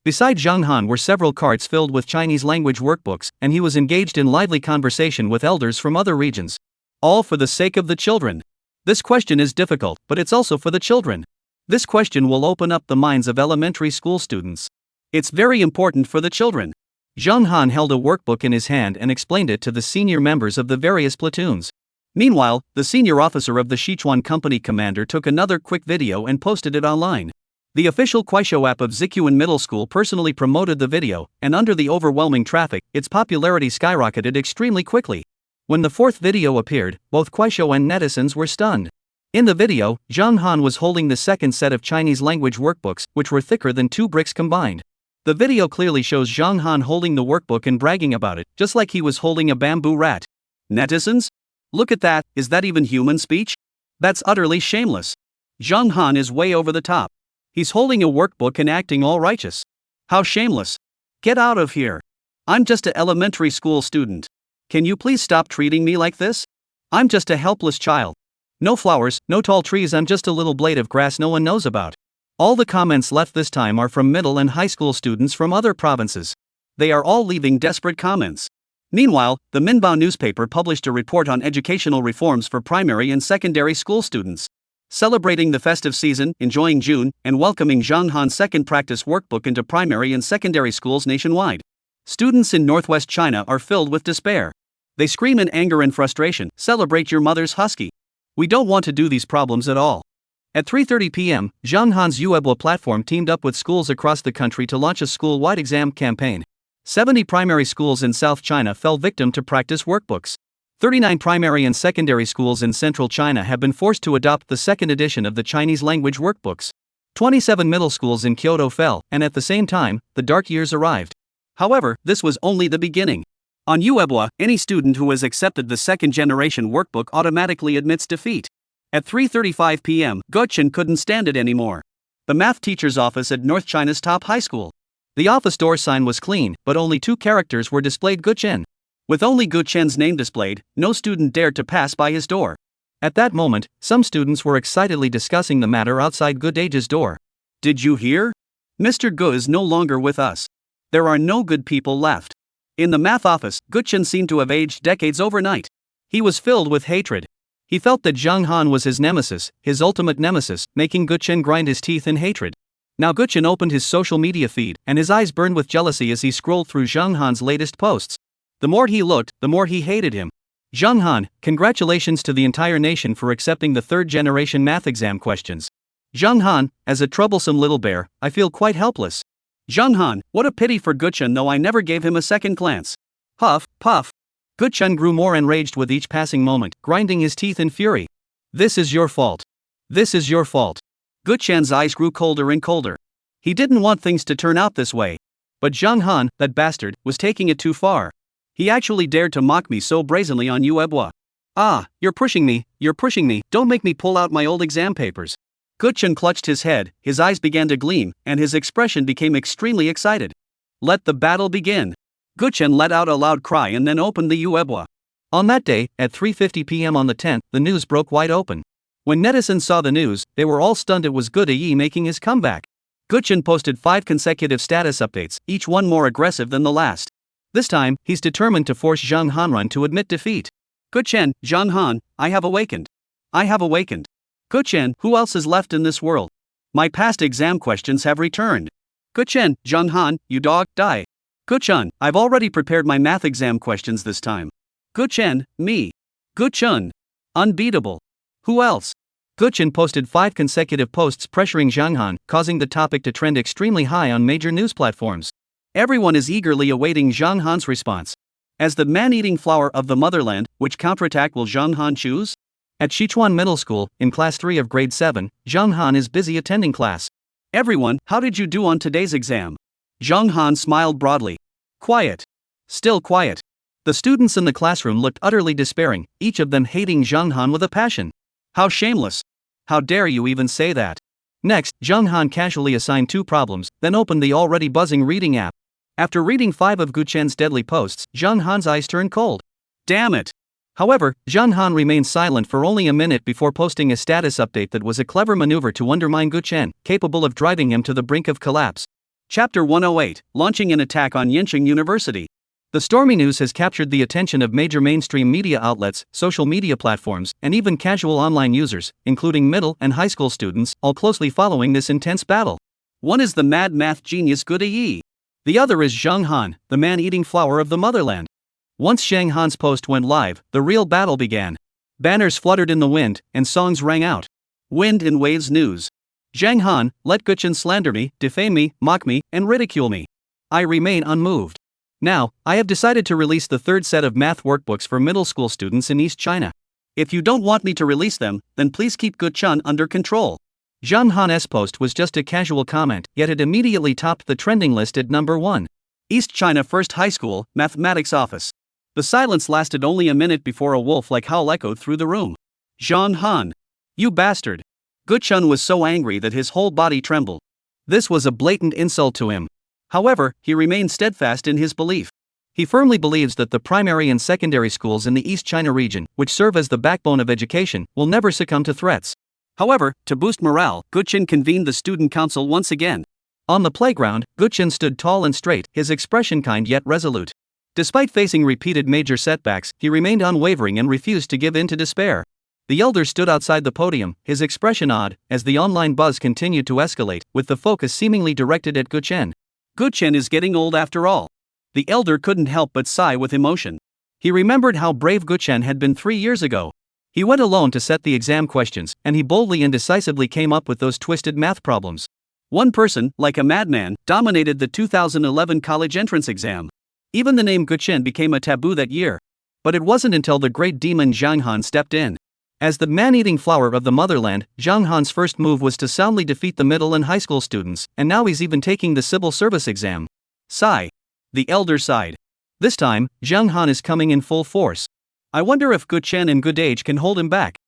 Beside Zhang Han were several carts filled with Chinese language workbooks, and he was engaged in lively conversation with elders from other regions. All for the sake of the children. This question is difficult, but it's also for the children. This question will open up the minds of elementary school students. It's very important for the children. Zhang Han held a workbook in his hand and explained it to the senior members of the various platoons. Meanwhile, the senior officer of the Sichuan company commander took another quick video and posted it online. The official Kuaishou app of Zikuan Middle School personally promoted the video, and under the overwhelming traffic, its popularity skyrocketed extremely quickly. When the fourth video appeared, both Kuaishou and netizens were stunned. In the video, Zhang Han was holding the second set of Chinese language workbooks, which were thicker than 2 bricks combined. The video clearly shows Zhang Han holding the workbook and bragging about it, just like he was holding a bamboo rat. Netizens? Look at that, is that even human speech? That's utterly shameless. Zhang Han is way over the top. He's holding a workbook and acting all righteous. How shameless. Get out of here. I'm just an elementary school student. Can you please stop treating me like this? I'm just a helpless child. No flowers, no tall trees, I'm just a little blade of grass no one knows about. All the comments left this time are from middle and high school students from other provinces. They are all leaving desperate comments. Meanwhile, the Minbao newspaper published a report on educational reforms for primary and secondary school students. Celebrating the festive season, enjoying June, and welcoming Zhang Han's second practice workbook into primary and secondary schools nationwide. Students in northwest China are filled with despair. They scream in anger and frustration, "Celebrate your mother's husky. We don't want to do these problems at all." At 3:30 p.m., Zhang Han's Yuebwa platform teamed up with schools across the country to launch a school-wide exam campaign. 70 primary schools in South China fell victim to practice workbooks. 39 primary and secondary schools in central China have been forced to adopt the second edition of the Chinese language workbooks. 27 middle schools in Kyoto fell, and at the same time, the dark years arrived. However, this was only the beginning. On Yuebwa, any student who has accepted the second-generation workbook automatically admits defeat. At 3:35 p.m., Guchen couldn't stand it anymore. The math teacher's office at North China's top high school. The office door sign was clean, but only 2 characters were displayed: Guchen. With only Guchen's name displayed, no student dared to pass by his door. At that moment, some students were excitedly discussing the matter outside Gu Dage's door. "Did you hear? Mr. Gu is no longer with us. There are no good people left." In the math office, Guchen seemed to have aged decades overnight. He was filled with hatred. He felt that Zhang Han was his nemesis, his ultimate nemesis, making Guchen grind his teeth in hatred. Now Guchen opened his social media feed, and his eyes burned with jealousy as he scrolled through Zhang Han's latest posts. The more he looked, the more he hated him. "Zhang Han, congratulations to the entire nation for accepting the third-generation math exam questions. Zhang Han, as a troublesome little bear, I feel quite helpless. Zhang Han, what a pity for Guchen, though I never gave him a second glance." Puff, puff. Guchen grew more enraged with each passing moment, grinding his teeth in fury. "This is your fault. This is your fault." Guchen's eyes grew colder and colder. He didn't want things to turn out this way. But Zhang Han, that bastard, was taking it too far. He actually dared to mock me so brazenly on Yuebwa. "Ah, you're pushing me, don't make me pull out my old exam papers." Guchen clutched his head, his eyes began to gleam, and his expression became extremely excited. "Let the battle begin." Guchen let out a loud cry and then opened the Yuebwa. On that day, at 3:50 p.m. on the 10th, the news broke wide open. When netizens saw the news, they were all stunned it was Gu Dayi making his comeback. Guchen posted 5 consecutive status updates, each one more aggressive than the last. This time, he's determined to force Zhang Hanrun to admit defeat. "Guchen, Zhang Han, I have awakened. I have awakened. Guchen, who else is left in this world? My past exam questions have returned. Guchen, Zhang Han, you dog, die. Guchen, I've already prepared my math exam questions this time. Guchen, me. Guchen. Unbeatable. Who else? Guchen posted 5 consecutive posts pressuring Zhang Han, causing the topic to trend extremely high on major news platforms. Everyone is eagerly awaiting Zhang Han's response. As the man-eating flower of the motherland, which counterattack will Zhang Han choose? At Sichuan Middle School, in Class 3 of Grade 7, Zhang Han is busy attending class. Everyone, how did you do on today's exam? Zhang Han smiled broadly. Quiet. Still quiet. The students in the classroom looked utterly despairing, each of them hating Zhang Han with a passion. How shameless. How dare you even say that? Next, Zhang Han casually assigned 2 problems, then opened the already buzzing reading app. After reading 5 of Guchen's deadly posts, Zhang Han's eyes turned cold. Damn it. However, Zhang Han remained silent for only a minute before posting a status update that was a clever maneuver to undermine Guchen, capable of driving him to the brink of collapse. Chapter 108, Launching an Attack on Yenching University. The stormy news has captured the attention of major mainstream media outlets, social media platforms, and even casual online users, including middle and high school students, all closely following this intense battle. One is the mad math genius Gu Yi. The other is Zhang Han, the man-eating flower of the motherland. Once Zhang Han's post went live, the real battle began. Banners fluttered in the wind, and songs rang out. Wind and waves news. Zhang Han, let Guchen slander me, defame me, mock me, and ridicule me. I remain unmoved. Now, I have decided to release the 3rd set of math workbooks for middle school students in East China. If you don't want me to release them, then please keep Guchen under control. Zhang Han's post was just a casual comment, yet it immediately topped the trending list at number 1. East China First High School, Mathematics Office. The silence lasted only a minute before a wolf-like howl echoed through the room. Zhang Han. You bastard. Guchen was so angry that his whole body trembled. This was a blatant insult to him. However, he remained steadfast in his belief. He firmly believes that the primary and secondary schools in the East China region, which serve as the backbone of education, will never succumb to threats. However, to boost morale, Guchen convened the student council once again. On the playground, Guchen stood tall and straight, his expression kind yet resolute. Despite facing repeated major setbacks, he remained unwavering and refused to give in to despair. The elder stood outside the podium, his expression odd, as the online buzz continued to escalate, with the focus seemingly directed at Guchen. Guchen is getting old after all. The elder couldn't help but sigh with emotion. He remembered how brave Guchen had been 3 years ago. He went alone to set the exam questions, and he boldly and decisively came up with those twisted math problems. One person, like a madman, dominated the 2011 college entrance exam. Even the name Guchen became a taboo that year. But it wasn't until the great demon Zhang Han stepped in. As the man-eating flower of the motherland, Zhang Han's first move was to soundly defeat the middle and high school students, and now he's even taking the civil service exam. Sigh. The elder sighed. This time, Zhang Han is coming in full force. I wonder if Guchen and good age can hold him back.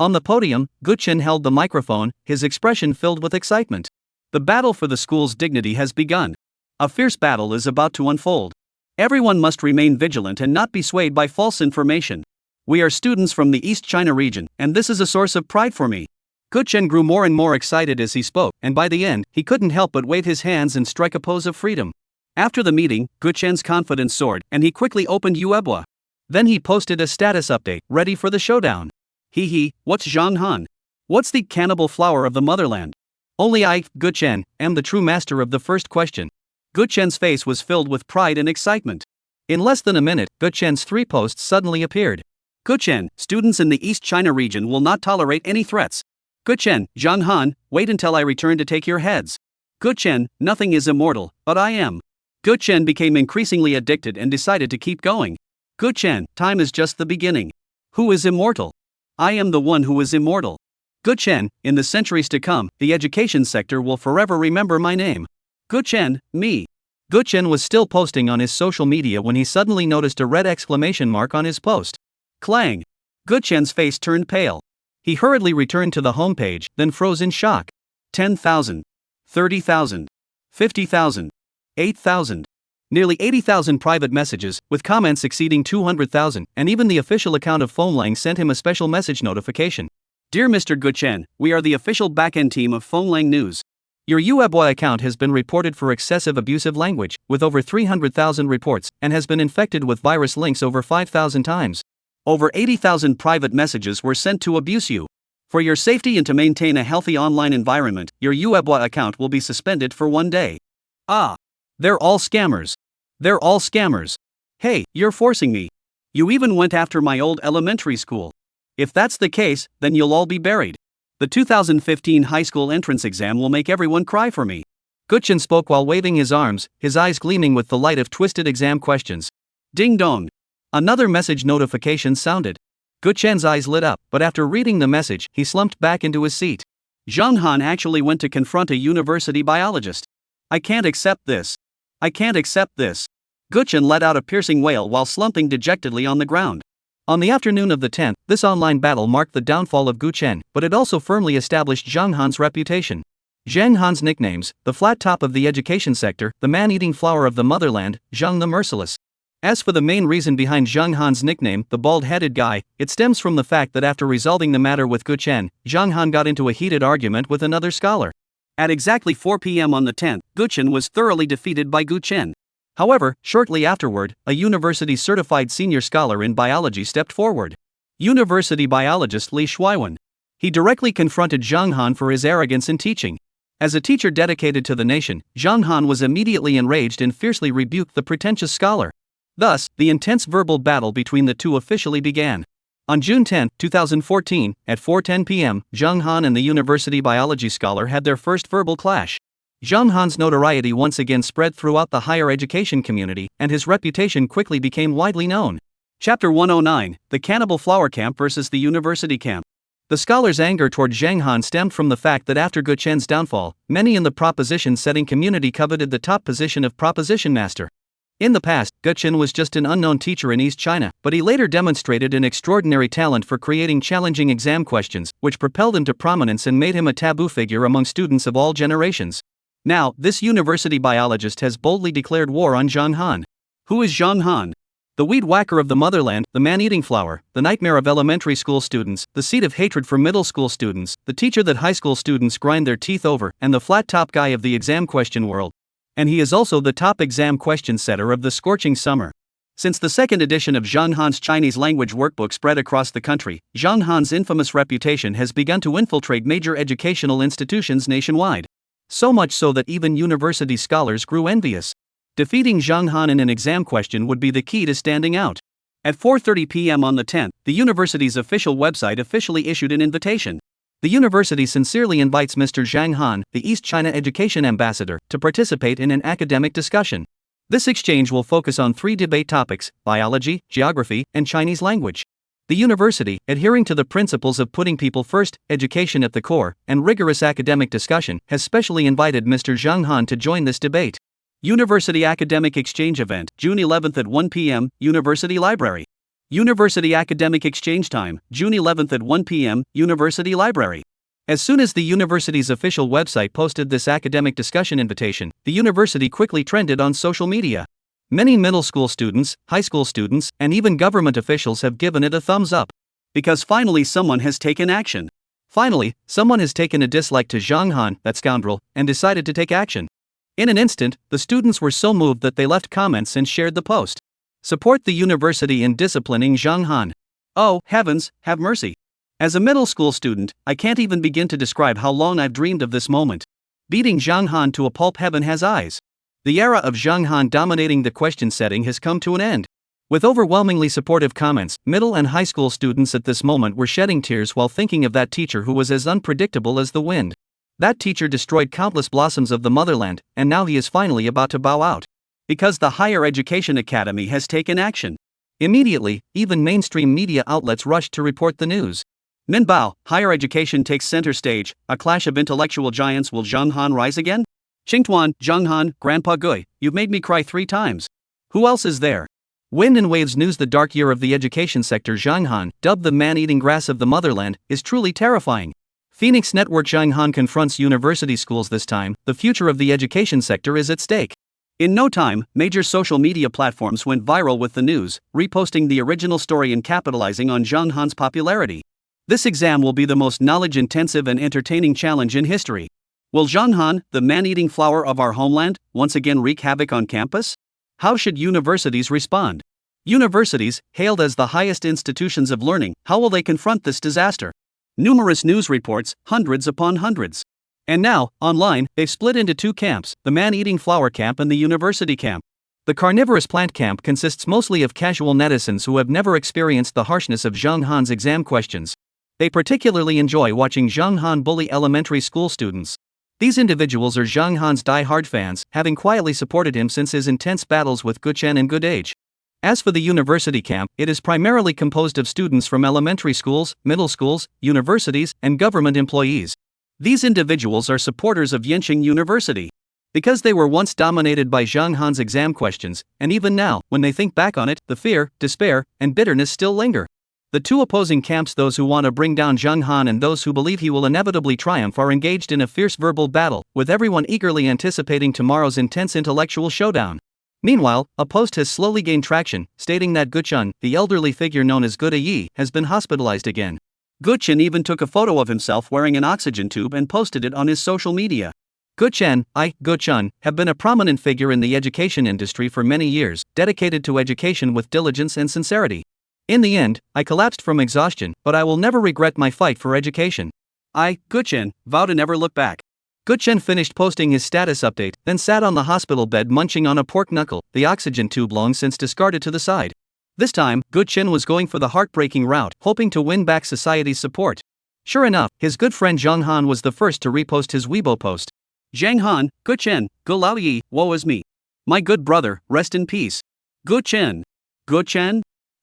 On the podium, Guchen held the microphone, his expression filled with excitement. The battle for the school's dignity has begun. A fierce battle is about to unfold. Everyone must remain vigilant and not be swayed by false information. We are students from the East China region, and this is a source of pride for me. Guchen grew more and more excited as he spoke, and by the end, he couldn't help but wave his hands and strike a pose of freedom. After the meeting, Guchen's confidence soared, and he quickly opened Weibo. Then he posted a status update, ready for the showdown. Hee, what's Zhang Han? What's the cannibal flower of the motherland? Only I, Guchen, am the true master of the first question. Guchen's face was filled with pride and excitement. In less than a minute, Guchen's 3 posts suddenly appeared. Guchen, students in the East China region will not tolerate any threats. Guchen, Zhang Han, wait until I return to take your heads. Guchen, nothing is immortal, but I am. Guchen became increasingly addicted and decided to keep going. Guchen, time is just the beginning. Who is immortal? I am the one who is immortal. Guchen, in the centuries to come, the education sector will forever remember my name. Guchen, me. Guchen was still posting on his social media when he suddenly noticed a red exclamation mark on his post. Clang. Guchen's face turned pale. He hurriedly returned to the homepage, then froze in shock. 10,000. 30,000. 50,000. 8,000. Nearly 80,000 private messages, with comments exceeding 200,000, and even the official account of Phonlang sent him a special message notification. Dear Mr. Guchen, we are the official backend team of Phonlang News. Your Weibo account has been reported for excessive abusive language, with over 300,000 reports, and has been infected with virus links over 5,000 times. Over 80,000 private messages were sent to abuse you. For your safety and to maintain a healthy online environment, your Weibo account will be suspended for 1 day. Ah. They're all scammers. They're all scammers. Hey, you're forcing me. You even went after my old elementary school. If that's the case, then you'll all be buried. The 2015 high school entrance exam will make everyone cry for me. Guchen spoke while waving his arms, his eyes gleaming with the light of twisted exam questions. Ding dong. Another message notification sounded. Guchen's eyes lit up, but after reading the message, he slumped back into his seat. Zhang Han actually went to confront a university biologist. I can't accept this. I can't accept this. Guchen let out a piercing wail while slumping dejectedly on the ground. On the afternoon of the 10th, this online battle marked the downfall of Guchen, but it also firmly established Zhang Han's reputation. Zhang Han's nicknames: the flat top of the education sector, the man-eating flower of the motherland, Zhang the merciless. As for the main reason behind Zhang Han's nickname, the bald-headed guy, it stems from the fact that after resolving the matter with Guchen, Zhang Han got into a heated argument with another scholar. At exactly 4 p.m. on the 10th, Guchen was thoroughly defeated by Guchen. However, shortly afterward, a university-certified senior scholar in biology stepped forward. University biologist Li Shuiwen. He directly confronted Zhang Han for his arrogance in teaching. As a teacher dedicated to the nation, Zhang Han was immediately enraged and fiercely rebuked the pretentious scholar. Thus, the intense verbal battle between the two officially began. On June 10, 2014, at 4:10 p.m., Zhang Han and the university biology scholar had their first verbal clash. Zhang Han's notoriety once again spread throughout the higher education community, and his reputation quickly became widely known. Chapter 109: The Cannibal Flower Camp versus the University Camp. The scholar's anger toward Zhang Han stemmed from the fact that after Guchen's downfall, many in the proposition-setting community coveted the top position of proposition master. In the past, Guchen was just an unknown teacher in East China, but he later demonstrated an extraordinary talent for creating challenging exam questions, which propelled him to prominence and made him a taboo figure among students of all generations. Now, this university biologist has boldly declared war on Zhang Han. Who is Zhang Han? The weed whacker of the motherland, the man-eating flower, the nightmare of elementary school students, the seed of hatred for middle school students, the teacher that high school students grind their teeth over, and the flat-top guy of the exam question world. And he is also the top exam question setter of the scorching summer. Since the second edition of Zhang Han's Chinese language workbook spread across the country, Zhang Han's infamous reputation has begun to infiltrate major educational institutions nationwide. So much so that even university scholars grew envious. Defeating Zhang Han in an exam question would be the key to standing out. At 4:30 p.m. on the 10th, the university's official website officially issued an invitation. The university sincerely invites Mr. Zhang Han, the East China Education Ambassador, to participate in an academic discussion. This exchange will focus on 3 debate topics: biology, geography, and Chinese language. The university, adhering to the principles of putting people first, education at the core, and rigorous academic discussion, has specially invited Mr. Zhang Han to join this debate. University Academic Exchange Event, June 11th at 1 p.m., University Library. University Academic Exchange Time, June 11th at 1 p.m., University Library. As soon as the university's official website posted this academic discussion invitation, the university quickly trended on social media. Many middle school students, high school students, and even government officials have given it a thumbs up. Because finally someone has taken action. Finally, someone has taken a dislike to Zhang Han, that scoundrel, and decided to take action. In an instant, the students were so moved that they left comments and shared the post. Support the university in disciplining Zhang Han. Oh, heavens, have mercy. As a middle school student, I can't even begin to describe how long I've dreamed of this moment. Beating Zhang Han to a pulp heaven has eyes. The era of Zhang Han dominating the question setting has come to an end. With overwhelmingly supportive comments, middle and high school students at this moment were shedding tears while thinking of that teacher who was as unpredictable as the wind. That teacher destroyed countless blossoms of the motherland, and now he is finally about to bow out. Because the Higher Education Academy has taken action. Immediately, even mainstream media outlets rushed to report the news. Minbao, higher education takes center stage, a clash of intellectual giants. Will Zhang Han rise again? Qingtuan, Zhang Han, Grandpa Gui, you've made me cry 3 times. Who else is there? Wind and Waves News. The dark year of the education sector. Zhang Han, dubbed the man-eating grass of the motherland, is truly terrifying. Phoenix Network. Zhang Han confronts university schools. This time, the future of the education sector is at stake. In no time, major social media platforms went viral with the news, reposting the original story and capitalizing on Zhang Han's popularity. This exam will be the most knowledge-intensive and entertaining challenge in history. Will Zhang Han, the man-eating flower of our homeland, once again wreak havoc on campus? How should universities respond? Universities, hailed as the highest institutions of learning, how will they confront this disaster? Numerous news reports, hundreds upon hundreds. And now, online, they've split into 2 camps, the man-eating flower camp and the university camp. The carnivorous plant camp consists mostly of casual netizens who have never experienced the harshness of Zhang Han's exam questions. They particularly enjoy watching Zhang Han bully elementary school students. These individuals are Zhang Han's die-hard fans, having quietly supported him since his intense battles with Gu Chen in good age. As for the university camp, it is primarily composed of students from elementary schools, middle schools, universities, and government employees. These individuals are supporters of Yenching University. Because they were once dominated by Zhang Han's exam questions, and even now, when they think back on it, the fear, despair, and bitterness still linger. The two opposing camps, those who want to bring down Zhang Han and those who believe he will inevitably triumph, are engaged in a fierce verbal battle, with everyone eagerly anticipating tomorrow's intense intellectual showdown. Meanwhile, a post has slowly gained traction, stating that Gu Chen, the elderly figure known as Gu Yi, has been hospitalized again. Gu Chen even took a photo of himself wearing an oxygen tube and posted it on his social media. Gu Chen, Gu Chen, have been a prominent figure in the education industry for many years, dedicated to education with diligence and sincerity. In the end, I collapsed from exhaustion, but I will never regret my fight for education. Gu Chen, vow to never look back. Gu Chen finished posting his status update, then sat on the hospital bed munching on a pork knuckle, the oxygen tube long since discarded to the side. This time, Gu Chen was going for the heartbreaking route, hoping to win back society's support. Sure enough, his good friend Zhang Han was the first to repost his Weibo post. Zhang Han, Gu Chen, Gu Lao Yi, woe is me. My good brother, rest in peace. Gu Chen. Gu Chen?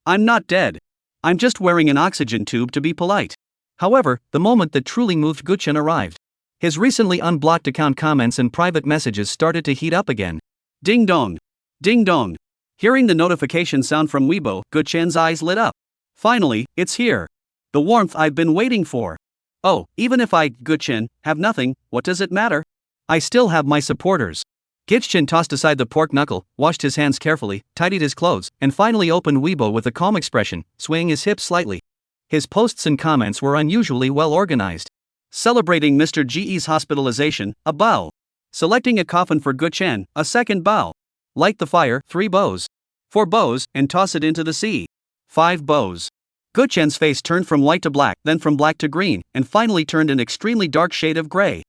I'm not dead. I'm just wearing an oxygen tube to be polite. However, the moment that truly moved Gu Chen arrived. His recently unblocked account comments and private messages started to heat up again. Ding dong. Ding dong. Hearing the notification sound from Weibo, Gu Chen's eyes lit up. Finally, it's here. The warmth I've been waiting for. Oh, even if I, Gu Chen, have nothing, what does it matter? I still have my supporters. Gu Chen tossed aside the pork knuckle, washed his hands carefully, tidied his clothes, and finally opened Weibo with a calm expression, swaying his hips slightly. His posts and comments were unusually well organized. Celebrating Mr. Ge's hospitalization, a bow. Selecting a coffin for Gu Chen, a second bow. Light the fire, 3 bows. 4 bows, and toss it into the sea. 5 bows. Gu Chen's face turned from white to black, then from black to green, and finally turned an extremely dark shade of gray.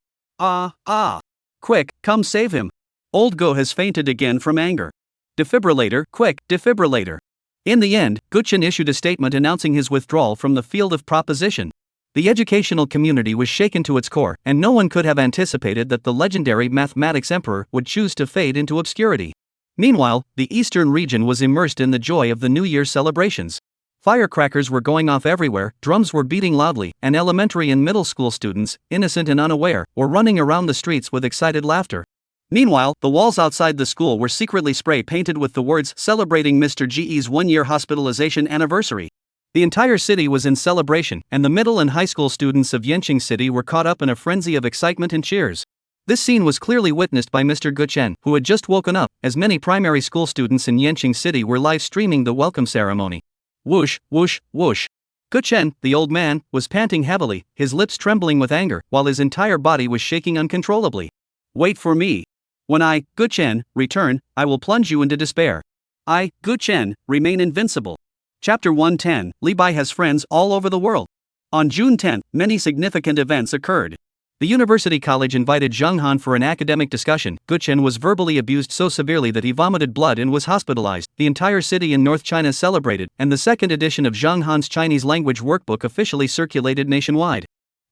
Quick, come save him. Old Gu has fainted again from anger. Defibrillator, quick, defibrillator. In the end, Gu Chen issued a statement announcing his withdrawal from the field of proposition. The educational community was shaken to its core, and no one could have anticipated that the legendary mathematics emperor would choose to fade into obscurity. Meanwhile, the eastern region was immersed in the joy of the New Year celebrations. Firecrackers were going off everywhere, drums were beating loudly, and elementary and middle school students, innocent and unaware, were running around the streets with excited laughter. Meanwhile, the walls outside the school were secretly spray-painted with the words celebrating Mr. Ge's 1-year hospitalization anniversary. The entire city was in celebration, and the middle and high school students of Yenching City were caught up in a frenzy of excitement and cheers. This scene was clearly witnessed by Mr. Gu Chen, who had just woken up, as many primary school students in Yenching City were live-streaming the welcome ceremony. Whoosh, whoosh, whoosh. Gu Chen, the old man, was panting heavily, his lips trembling with anger, while his entire body was shaking uncontrollably. Wait for me. When I, Gu Chen, return, I will plunge you into despair. I, Gu Chen, remain invincible. Chapter 110, Li Bai has friends all over the world. On June 10, many significant events occurred. The university college invited Zhang Han for an academic discussion. Gu Chen was verbally abused so severely that he vomited blood and was hospitalized. The entire city in North China celebrated, and the second edition of Zhang Han's Chinese language workbook officially circulated nationwide.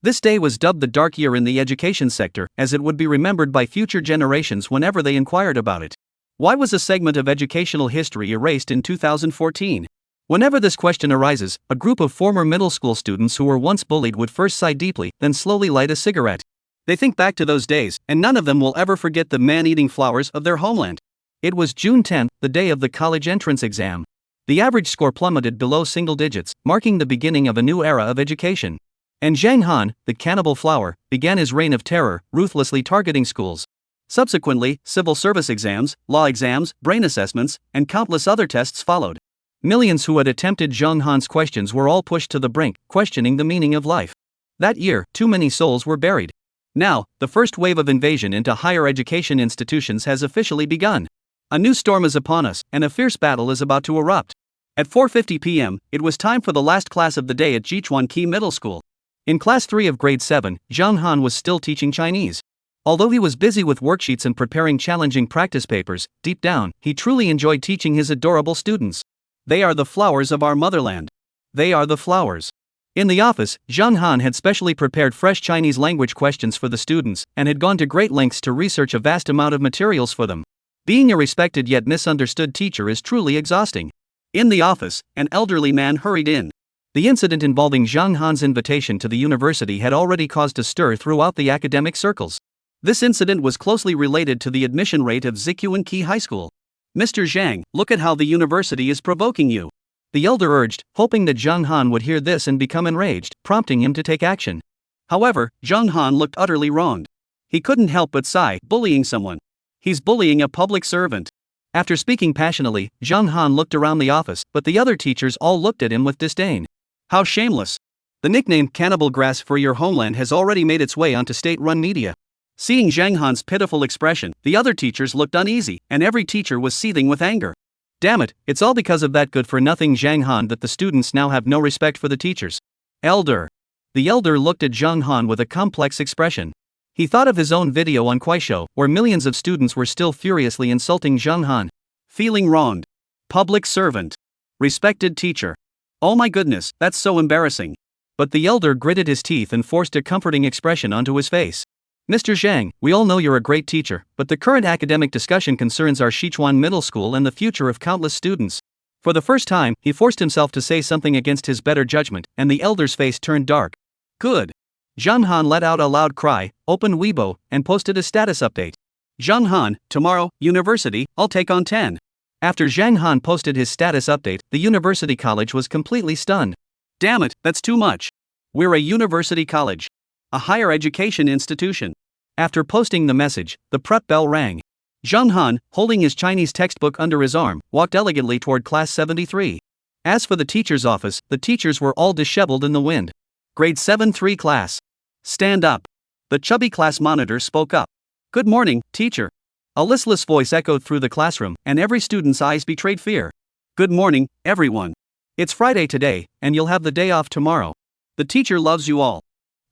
This day was dubbed the dark year in the education sector, as it would be remembered by future generations whenever they inquired about it. Why was a segment of educational history erased in 2014? Whenever this question arises, a group of former middle school students who were once bullied would first sigh deeply, then slowly light a cigarette. They think back to those days, and none of them will ever forget the man-eating flowers of their homeland. It was June 10, the day of the college entrance exam. The average score plummeted below single digits, marking the beginning of a new era of education. And Zhang Han, the cannibal flower, began his reign of terror, ruthlessly targeting schools. Subsequently, civil service exams, law exams, brain assessments, and countless other tests followed. Millions who had attempted Zhang Han's questions were all pushed to the brink, questioning the meaning of life. That year, too many souls were buried. Now, the first wave of invasion into higher education institutions has officially begun. A new storm is upon us, and a fierce battle is about to erupt. At 4:50 p.m., it was time for the last class of the day at Jichuan Qi Middle School. In Class 3 of Grade 7, Zhang Han was still teaching Chinese. Although he was busy with worksheets and preparing challenging practice papers, deep down, he truly enjoyed teaching his adorable students. They are the flowers of our motherland. They are the flowers. In the office, Zhang Han had specially prepared fresh Chinese language questions for the students and had gone to great lengths to research a vast amount of materials for them. Being a respected yet misunderstood teacher is truly exhausting. In the office, an elderly man hurried in. The incident involving Zhang Han's invitation to the university had already caused a stir throughout the academic circles. This incident was closely related to the admission rate of Zikyuan High School. "Mr. Zhang, look at how the university is provoking you," the elder urged, hoping that Zhang Han would hear this and become enraged, prompting him to take action. However, Zhang Han looked utterly wronged. He couldn't help but sigh, bullying someone. He's bullying a public servant. After speaking passionately, Zhang Han looked around the office, but the other teachers all looked at him with disdain. How shameless. The nickname "cannibal grass for your homeland" has already made its way onto state-run media. Seeing Zhang Han's pitiful expression, the other teachers looked uneasy, and every teacher was seething with anger. Damn it, it's all because of that good-for-nothing Zhang Han that the students now have no respect for the teachers. Elder. The elder looked at Zhang Han with a complex expression. He thought of his own video on Kuaishou, where millions of students were still furiously insulting Zhang Han. Feeling wronged. Public servant. Respected teacher. Oh my goodness, that's so embarrassing. But the elder gritted his teeth and forced a comforting expression onto his face. Mr. Zhang, we all know you're a great teacher, but the current academic discussion concerns our Sichuan Middle School and the future of countless students. For the first time, he forced himself to say something against his better judgment, and the elder's face turned dark. Good. Zhang Han let out a loud cry, opened Weibo, and posted a status update. Zhang Han, tomorrow, university, I'll take on 10. After Zhang Han posted his status update, the university college was completely stunned. Damn it, that's too much. We're a university college. A higher education institution. After posting the message, the prep bell rang. Zhang Han, holding his Chinese textbook under his arm, walked elegantly toward class 73. As for the teacher's office, the teachers were all disheveled in the wind. Grade 7-3 class. Stand up. The chubby class monitor spoke up. Good morning, teacher. A listless voice echoed through the classroom, and every student's eyes betrayed fear. Good morning, everyone. It's Friday today, and you'll have the day off tomorrow. The teacher loves you all.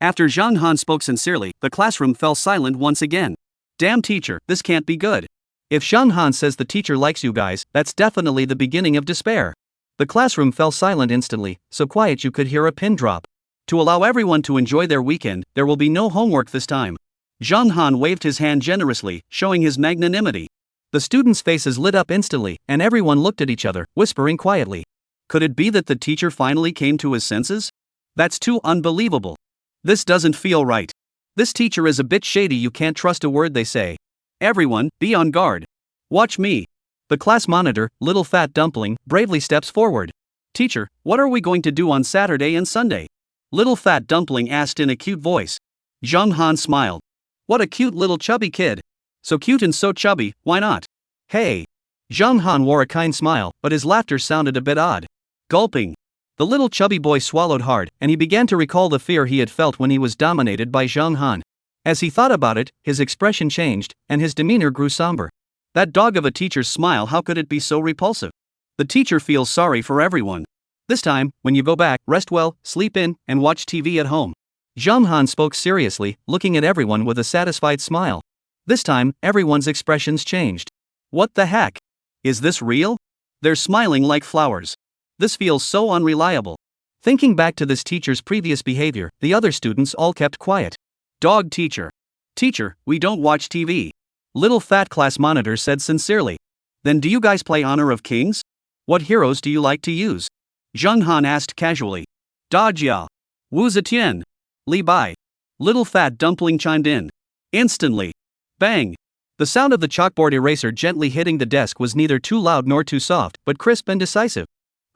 After Zhang Han spoke sincerely, the classroom fell silent once again. Damn teacher, this can't be good. If Zhang Han says the teacher likes you guys, that's definitely the beginning of despair. The classroom fell silent instantly, so quiet you could hear a pin drop. To allow everyone to enjoy their weekend, there will be no homework this time. Zhang Han waved his hand generously, showing his magnanimity. The students' faces lit up instantly, and everyone looked at each other, whispering quietly. Could it be that the teacher finally came to his senses? That's too unbelievable. This doesn't feel right. This teacher is a bit shady, you can't trust a word they say. Everyone, be on guard. Watch me. The class monitor, Little Fat Dumpling, bravely steps forward. Teacher, what are we going to do on Saturday and Sunday? Little Fat Dumpling asked in a cute voice. Zhang Han smiled. What a cute little chubby kid. So cute and so chubby, why not? Hey. Zhang Han wore a kind smile, but his laughter sounded a bit odd. Gulping. The little chubby boy swallowed hard, and he began to recall the fear he had felt when he was dominated by Zhang Han. As he thought about it, his expression changed, and his demeanor grew somber. That dog of a teacher's smile, how could it be so repulsive? The teacher feels sorry for everyone. This time, when you go back, rest well, sleep in, and watch TV at home. Zhang Han spoke seriously, looking at everyone with a satisfied smile. This time, everyone's expressions changed. What the heck? Is this real? They're smiling like flowers. This feels so unreliable. Thinking back to this teacher's previous behavior, the other students all kept quiet. Dog teacher. Teacher, we don't watch TV. Little Fat Class Monitor said sincerely. Then do you guys play Honor of Kings? What heroes do you like to use? Zhang Han asked casually. Da Jia. Wu Zetian. Li Bai. Little Fat Dumpling chimed in. Instantly. Bang. The sound of the chalkboard eraser gently hitting the desk was neither too loud nor too soft, but crisp and decisive.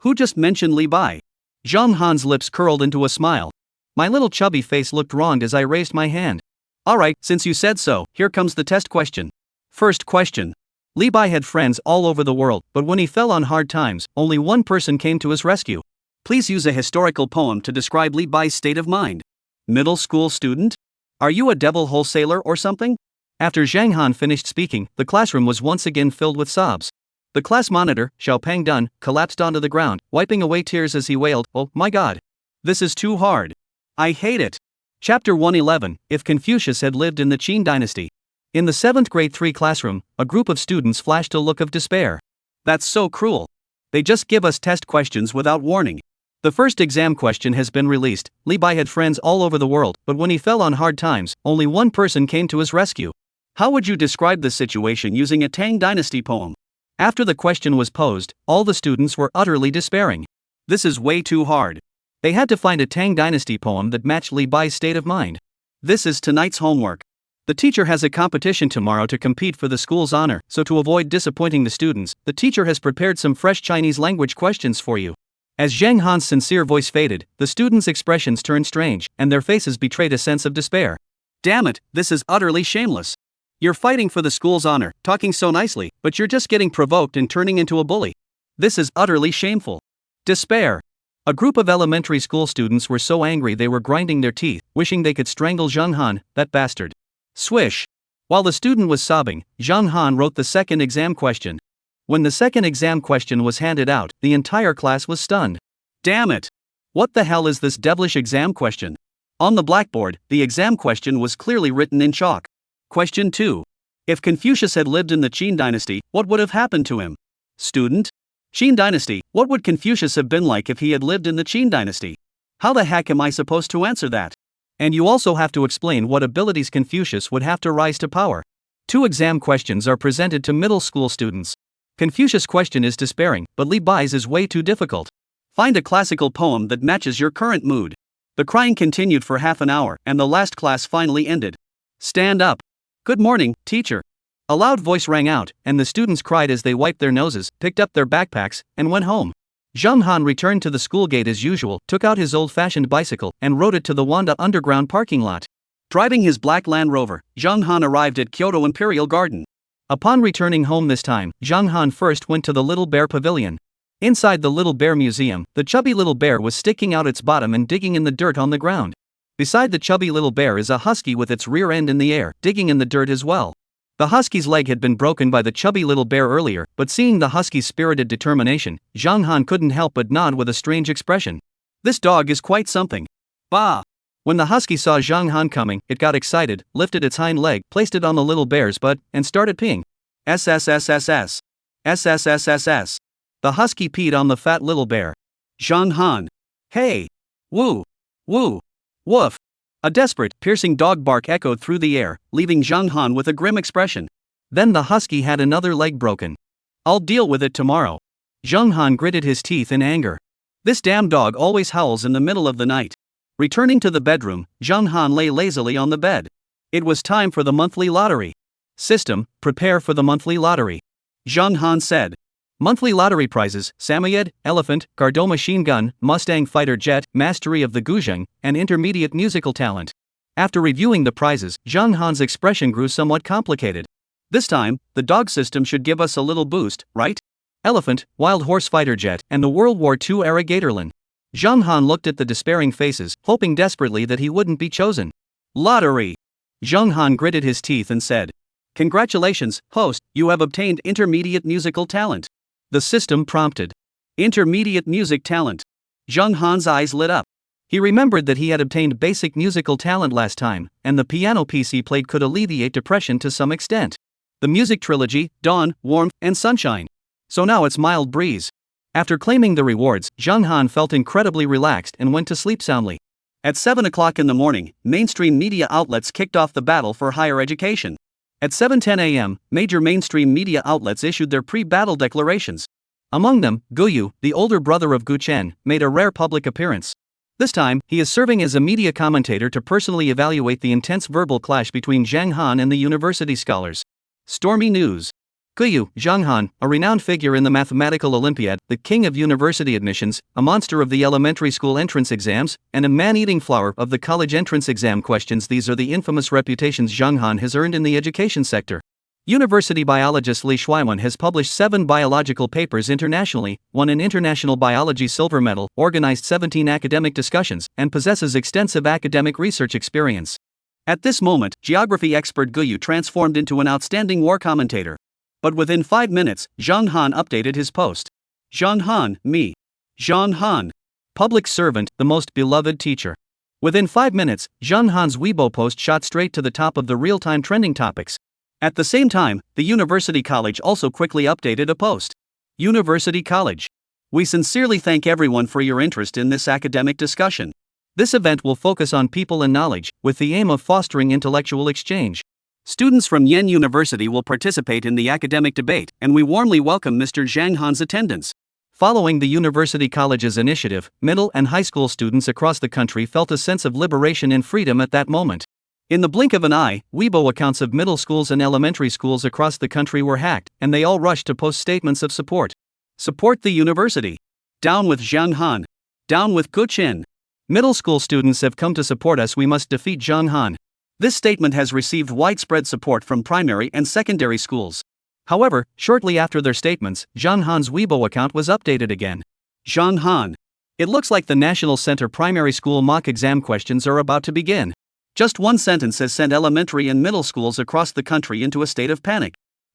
Who just mentioned Li Bai? Zhang Han's lips curled into a smile. My little chubby face looked wronged as I raised my hand. Alright, since you said so, here comes the test question. First question. Li Bai had friends all over the world, but when he fell on hard times, only one person came to his rescue. Please use a historical poem to describe Li Bai's state of mind. Middle school student? Are you a devil wholesaler or something? After Zhang Han finished speaking, the classroom was once again filled with sobs. The class monitor, Xiao Pang Dun, collapsed onto the ground, wiping away tears as he wailed, "Oh my god. This is too hard. I hate it." Chapter 111, If Confucius Had Lived in the Qin Dynasty. In the 7th grade 3 classroom, a group of students flashed a look of despair. That's so cruel. They just give us test questions without warning. The first exam question has been released. Li Bai had friends all over the world, but when he fell on hard times, only one person came to his rescue. How would you describe this situation using a Tang Dynasty poem? After the question was posed, all the students were utterly despairing. This is way too hard. They had to find a Tang Dynasty poem that matched Li Bai's state of mind. This is tonight's homework. The teacher has a competition tomorrow to compete for the school's honor, so to avoid disappointing the students, the teacher has prepared some fresh Chinese language questions for you. As Zhang Han's sincere voice faded, the students' expressions turned strange, and their faces betrayed a sense of despair. Damn it, this is utterly shameless. You're fighting for the school's honor, talking so nicely, but you're just getting provoked and turning into a bully. This is utterly shameful. Despair. A group of elementary school students were so angry they were grinding their teeth, wishing they could strangle Zhang Han, that bastard. Swish. While the student was sobbing, Zhang Han wrote the second exam question. When the second exam question was handed out, the entire class was stunned. Damn it! What the hell is this devilish exam question? On the blackboard, the exam question was clearly written in chalk. Question 2. If Confucius had lived in the Qin dynasty, what would have happened to him? Student. Qin dynasty, what would Confucius have been like if he had lived in the Qin dynasty? How the heck am I supposed to answer that? And you also have to explain what abilities Confucius would have to rise to power. 2 exam questions are presented to middle school students. Confucius' question is despairing, but Li Bai's is way too difficult. Find a classical poem that matches your current mood. The crying continued for half an hour, and the last class finally ended. Stand up. Good morning, teacher. A loud voice rang out, and the students cried as they wiped their noses, picked up their backpacks, and went home. Zhang Han returned to the school gate as usual, took out his old-fashioned bicycle, and rode it to the Wanda underground parking lot. Driving his black Land Rover, Zhang Han arrived at Kyoto Imperial Garden. Upon returning home this time, Zhang Han first went to the Little Bear Pavilion. Inside the Little Bear Museum, the chubby little bear was sticking out its bottom and digging in the dirt on the ground. Beside the chubby little bear is a husky with its rear end in the air, digging in the dirt as well. The husky's leg had been broken by the chubby little bear earlier, but seeing the husky's spirited determination, Zhang Han couldn't help but nod with a strange expression. This dog is quite something. Bah! When the husky saw Zhang Han coming, it got excited, lifted its hind leg, placed it on the little bear's butt, and started peeing. SSSSS. SSSSS. The husky peed on the fat little bear. Zhang Han. Hey! Woo! Woo! Woof! A desperate, piercing dog bark echoed through the air, leaving Zhang Han with a grim expression. Then the husky had another leg broken. I'll deal with it tomorrow. Zhang Han gritted his teeth in anger. This damn dog always howls in the middle of the night. Returning to the bedroom, Zhang Han lay lazily on the bed. It was time for the monthly lottery. System, prepare for the monthly lottery. Zhang Han said. Monthly lottery prizes: Samoyed, Elephant, Gardot machine gun, Mustang fighter jet, mastery of the guzheng, and intermediate musical talent. After reviewing the prizes, Zhang Han's expression grew somewhat complicated. This time, the dog system should give us a little boost, right? Elephant, wild horse fighter jet, and the World War II era Gatorland. Zhang Han looked at the despairing faces, hoping desperately that he wouldn't be chosen. Lottery! Zhang Han gritted his teeth and said. Congratulations, host, you have obtained intermediate musical talent. The system prompted. Intermediate music talent. Zhang Han's eyes lit up. He remembered that he had obtained basic musical talent last time, and the piano piece he played could alleviate depression to some extent. The music trilogy, Dawn, Warmth, and Sunshine. So now it's Mild Breeze. After claiming the rewards, Zhang Han felt incredibly relaxed and went to sleep soundly. At 7 o'clock in the morning, mainstream media outlets kicked off the battle for higher education. At 7:10 a.m., major mainstream media outlets issued their pre-battle declarations. Among them, Guyu, the older brother of Gu Chen, made a rare public appearance. This time, he is serving as a media commentator to personally evaluate the intense verbal clash between Zhang Han and the university scholars. Stormy news. Guyu, Zhang Han, a renowned figure in the mathematical Olympiad, the king of university admissions, a monster of the elementary school entrance exams, and a man-eating flower of the college entrance exam questions. These are the infamous reputations Zhang Han has earned in the education sector. University biologist Li Shuiwen has published 7 biological papers internationally, won an International Biology Silver Medal, organized 17 academic discussions, and possesses extensive academic research experience. At this moment, geography expert Guyu transformed into an outstanding war commentator. But within 5 minutes, Zhang Han updated his post. Zhang Han, me. Zhang Han. Public servant, the most beloved teacher. Within 5 minutes, Zhang Han's Weibo post shot straight to the top of the real-time trending topics. At the same time, the University College also quickly updated a post. University College. We sincerely thank everyone for your interest in this academic discussion. This event will focus on people and knowledge, with the aim of fostering intellectual exchange. Students from Yen University will participate in the academic debate, and we warmly welcome Mr. Zhang Han's attendance. Following the University College's initiative, middle and high school students across the country felt a sense of liberation and freedom at that moment. In the blink of an eye, Weibo accounts of middle schools and elementary schools across the country were hacked, and they all rushed to post statements of support. Support the university. Down with Zhang Han. Down with Gu Qin. Middle school students have come to support us. We must defeat Zhang Han. This statement has received widespread support from primary and secondary schools. However, shortly after their statements, Zhang Han's Weibo account was updated again. Zhang Han. It looks like the National Center Primary School mock exam questions are about to begin. Just one sentence has sent elementary and middle schools across the country into a state of panic.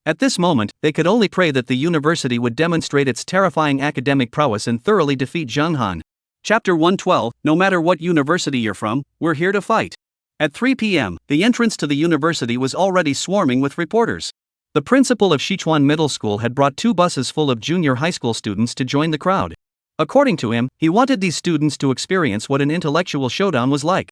At this moment, they could only pray that the university would demonstrate its terrifying academic prowess and thoroughly defeat Zhang Han. Chapter 112, no matter what university you're from, we're here to fight. At 3 p.m., the entrance to the university was already swarming with reporters. The principal of Sichuan Middle School had brought 2 buses full of junior high school students to join the crowd. According to him, he wanted these students to experience what an intellectual showdown was like.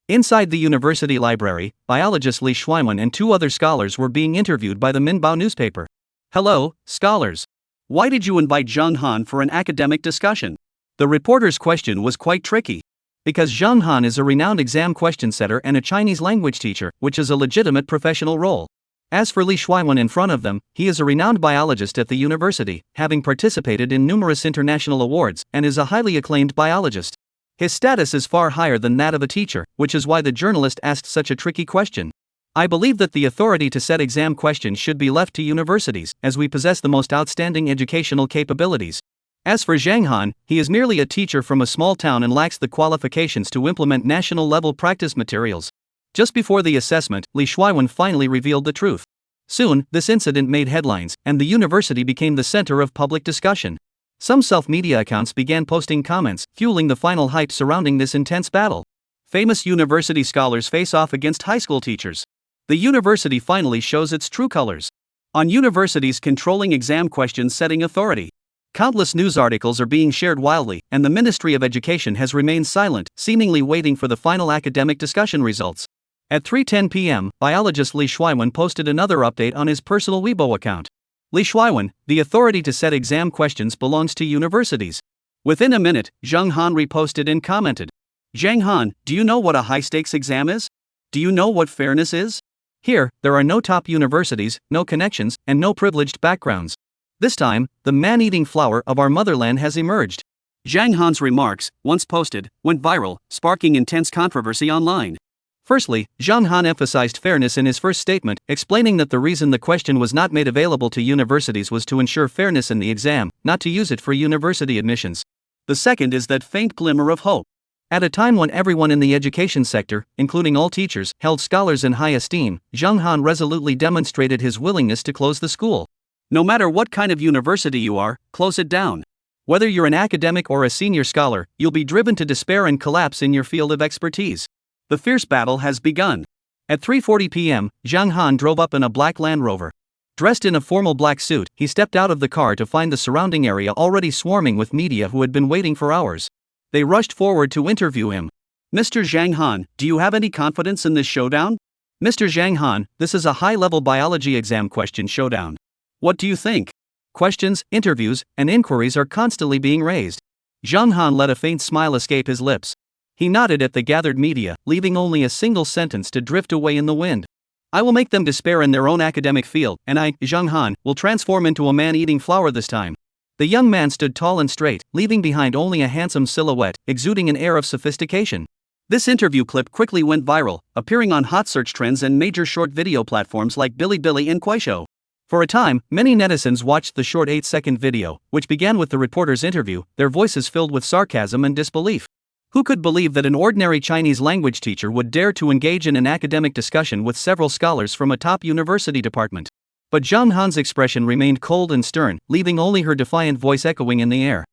Inside the university library, biologist Li Shuiwen and 2 other scholars were being interviewed by the Minbao newspaper. Hello, scholars. Why did you invite Zhang Han for an academic discussion? The reporter's question was quite tricky. Because Zhang Han is a renowned exam question setter and a Chinese language teacher, which is a legitimate professional role. As for Li Shuiwen in front of them, he is a renowned biologist at the university, having participated in numerous international awards, and is a highly acclaimed biologist. His status is far higher than that of a teacher, which is why the journalist asked such a tricky question. I believe that the authority to set exam questions should be left to universities, as we possess the most outstanding educational capabilities. As for Zhang Han, he is merely a teacher from a small town and lacks the qualifications to implement national-level practice materials. Just before the assessment, Li Shuiwen finally revealed the truth. Soon, this incident made headlines, and the university became the center of public discussion. Some self-media accounts began posting comments, fueling the final hype surrounding this intense battle. Famous university scholars face off against high school teachers. The university finally shows its true colors. On universities controlling exam questions setting authority. Countless news articles are being shared wildly, and the Ministry of Education has remained silent, seemingly waiting for the final academic discussion results. At 3:10 p.m., biologist Li Shuiwen posted another update on his personal Weibo account. Li Shuiwen, the authority to set exam questions belongs to universities. Within a minute, Zhang Han reposted and commented. Zhang Han, do you know what a high-stakes exam is? Do you know what fairness is? Here, there are no top universities, no connections, and no privileged backgrounds. This time, the man-eating flower of our motherland has emerged. Zhang Han's remarks, once posted, went viral, sparking intense controversy online. Firstly, Zhang Han emphasized fairness in his first statement, explaining that the reason the question was not made available to universities was to ensure fairness in the exam, not to use it for university admissions. The second is that faint glimmer of hope. At a time when everyone in the education sector, including all teachers, held scholars in high esteem, Zhang Han resolutely demonstrated his willingness to close the school. No matter what kind of university you are, close it down. Whether you're an academic or a senior scholar, you'll be driven to despair and collapse in your field of expertise. The fierce battle has begun. At 3:40 p.m., Zhang Han drove up in a black Land Rover. Dressed in a formal black suit, he stepped out of the car to find the surrounding area already swarming with media who had been waiting for hours. They rushed forward to interview him. Mr. Zhang Han, do you have any confidence in this showdown? Mr. Zhang Han, this is a high-level biology exam question showdown. What do you think? Questions, interviews, and inquiries are constantly being raised. Zhang Han let a faint smile escape his lips. He nodded at the gathered media, leaving only a single sentence to drift away in the wind. I will make them despair in their own academic field, and I, Zhang Han, will transform into a man-eating flower this time. The young man stood tall and straight, leaving behind only a handsome silhouette, exuding an air of sophistication. This interview clip quickly went viral, appearing on hot search trends and major short video platforms like Bilibili and Kuaishou. For a time, many netizens watched the short 8-second video, which began with the reporter's interview, their voices filled with sarcasm and disbelief. Who could believe that an ordinary Chinese language teacher would dare to engage in an academic discussion with several scholars from a top university department? But Zhang Han's expression remained cold and stern, leaving only her defiant voice echoing in the air.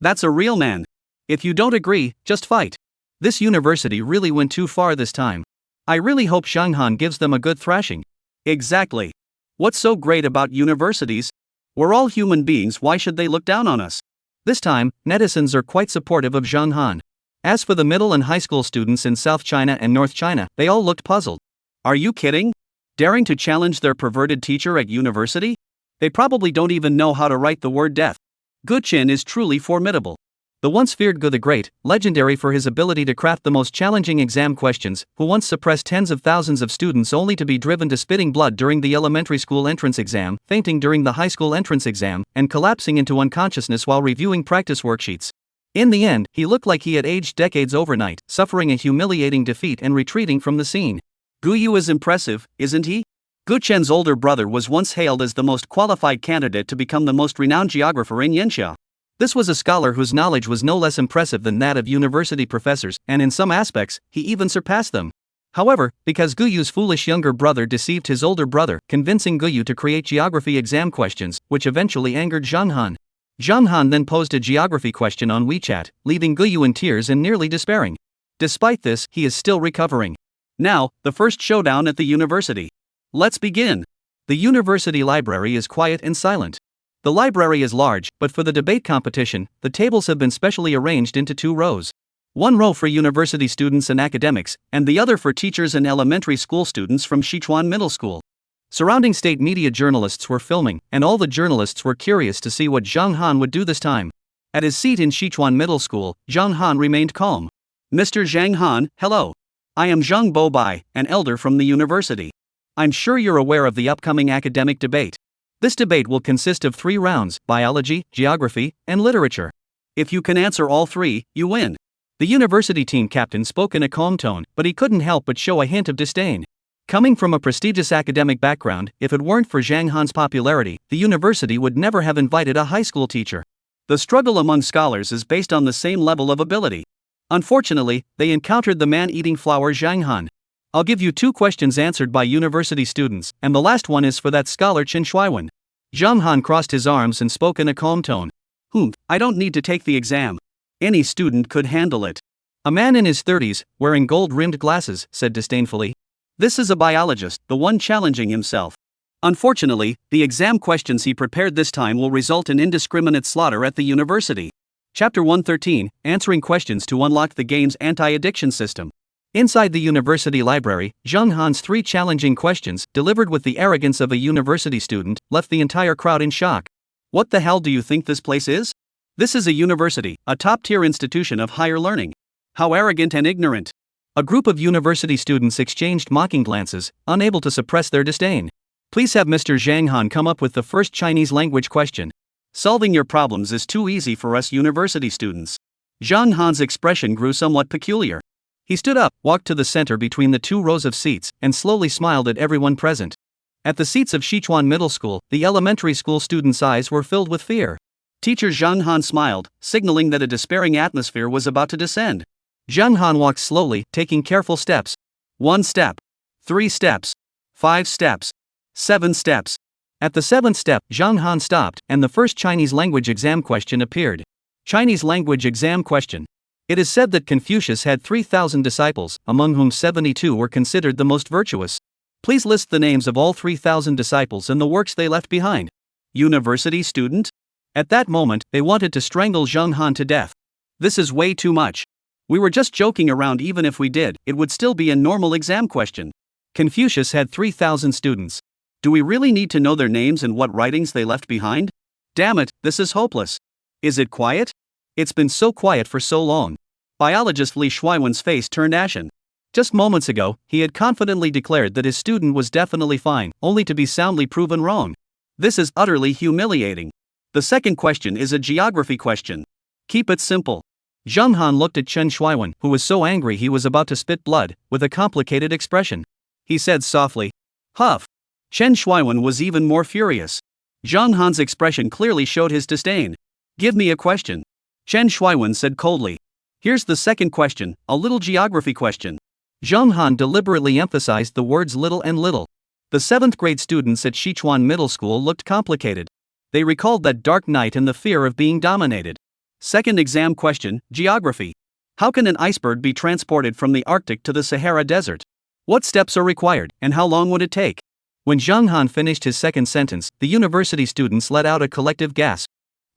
That's a real man. If you don't agree, just fight. This university really went too far this time. I really hope Zhang Han gives them a good thrashing. Exactly. What's so great about universities? We're all human beings, why should they look down on us? This time, netizens are quite supportive of Zhang Han. As for the middle and high school students in South China and North China, they all looked puzzled. Are you kidding? Daring to challenge their perverted teacher at university? They probably don't even know how to write the word death. Gu Qin is truly formidable. The once feared Gu the Great, legendary for his ability to craft the most challenging exam questions, who once suppressed tens of thousands of students only to be driven to spitting blood during the elementary school entrance exam, fainting during the high school entrance exam, and collapsing into unconsciousness while reviewing practice worksheets. In the end, he looked like he had aged decades overnight, suffering a humiliating defeat and retreating from the scene. Gu Yu is impressive, isn't he? Gu Chen's older brother was once hailed as the most qualified candidate to become the most renowned geographer in Yanxia. This was a scholar whose knowledge was no less impressive than that of university professors, and in some aspects, he even surpassed them. However, because Gu Yu's foolish younger brother deceived his older brother, convincing Gu Yu to create geography exam questions, which eventually angered Zhang Han. Zhang Han then posed a geography question on WeChat, leaving Gu Yu in tears and nearly despairing. Despite this, he is still recovering. Now, the first showdown at the university. Let's begin. The university library is quiet and silent. The library is large, but for the debate competition, the tables have been specially arranged into 2 rows. One row for university students and academics, and the other for teachers and elementary school students from Sichuan Middle School. Surrounding state media journalists were filming, and all the journalists were curious to see what Zhang Han would do this time. At his seat in Sichuan Middle School, Zhang Han remained calm. Mr. Zhang Han, hello. I am Zhang Bobai, an elder from the university. I'm sure you're aware of the upcoming academic debate. This debate will consist of 3 rounds: biology, geography, and literature. If you can answer all 3, you win. The university team captain spoke in a calm tone, but he couldn't help but show a hint of disdain. Coming from a prestigious academic background, if it weren't for Zhang Han's popularity, the university would never have invited a high school teacher. The struggle among scholars is based on the same level of ability. Unfortunately, they encountered the man-eating flower Zhang Han. I'll give you 2 questions answered by university students, and the last one is for that scholar Chen Shuiwen. Zhang Han crossed his arms and spoke in a calm tone. I don't need to take the exam. Any student could handle it. A man in his 30s, wearing gold-rimmed glasses, said disdainfully. This is a biologist, the one challenging himself. Unfortunately, the exam questions he prepared this time will result in indiscriminate slaughter at the university. Chapter 113, Answering Questions to Unlock the Game's Anti-Addiction System. Inside the university library, Zhang Han's 3 challenging questions, delivered with the arrogance of a university student, left the entire crowd in shock. What the hell do you think this place is? This is a university, a top-tier institution of higher learning. How arrogant and ignorant. A group of university students exchanged mocking glances, unable to suppress their disdain. Please have Mr. Zhang Han come up with the first Chinese language question. Solving your problems is too easy for us university students. Zhang Han's expression grew somewhat peculiar. He stood up, walked to the center between the 2 rows of seats, and slowly smiled at everyone present. At the seats of Sichuan Middle School, the elementary school students' eyes were filled with fear. Teacher Zhang Han smiled, signaling that a despairing atmosphere was about to descend. Zhang Han walked slowly, taking careful steps. 1 step. 3 steps. 5 steps. 7 steps. At the 7th step, Zhang Han stopped, and the first Chinese language exam question appeared. Chinese language exam question. It is said that Confucius had 3,000 disciples, among whom 72 were considered the most virtuous. Please list the names of all 3,000 disciples and the works they left behind. University student? At that moment, they wanted to strangle Zhang Han to death. This is way too much. We were just joking around. Even if we did, it would still be a normal exam question. Confucius had 3,000 students. Do we really need to know their names and what writings they left behind? Damn it, this is hopeless. Is it quiet? It's been so quiet for so long. Biologist Li Shuiwen's face turned ashen. Just moments ago, he had confidently declared that his student was definitely fine, only to be soundly proven wrong. This is utterly humiliating. The second question is a geography question. Keep it simple. Zhang Han looked at Chen Shuiwen, who was so angry he was about to spit blood, with a complicated expression. He said softly, "Huff." Chen Shuiwen was even more furious. Zhang Han's expression clearly showed his disdain. "Give me a question." Chen Shuiwen said coldly. "Here's the second question, a little geography question." Zhang Han deliberately emphasized the words little and little. The 7th grade students at Sichuan Middle School looked complicated. They recalled that dark night and the fear of being dominated. Second exam question, geography. How can an iceberg be transported from the Arctic to the Sahara Desert? What steps are required, and how long would it take? When Zhang Han finished his second sentence, the university students let out a collective gasp.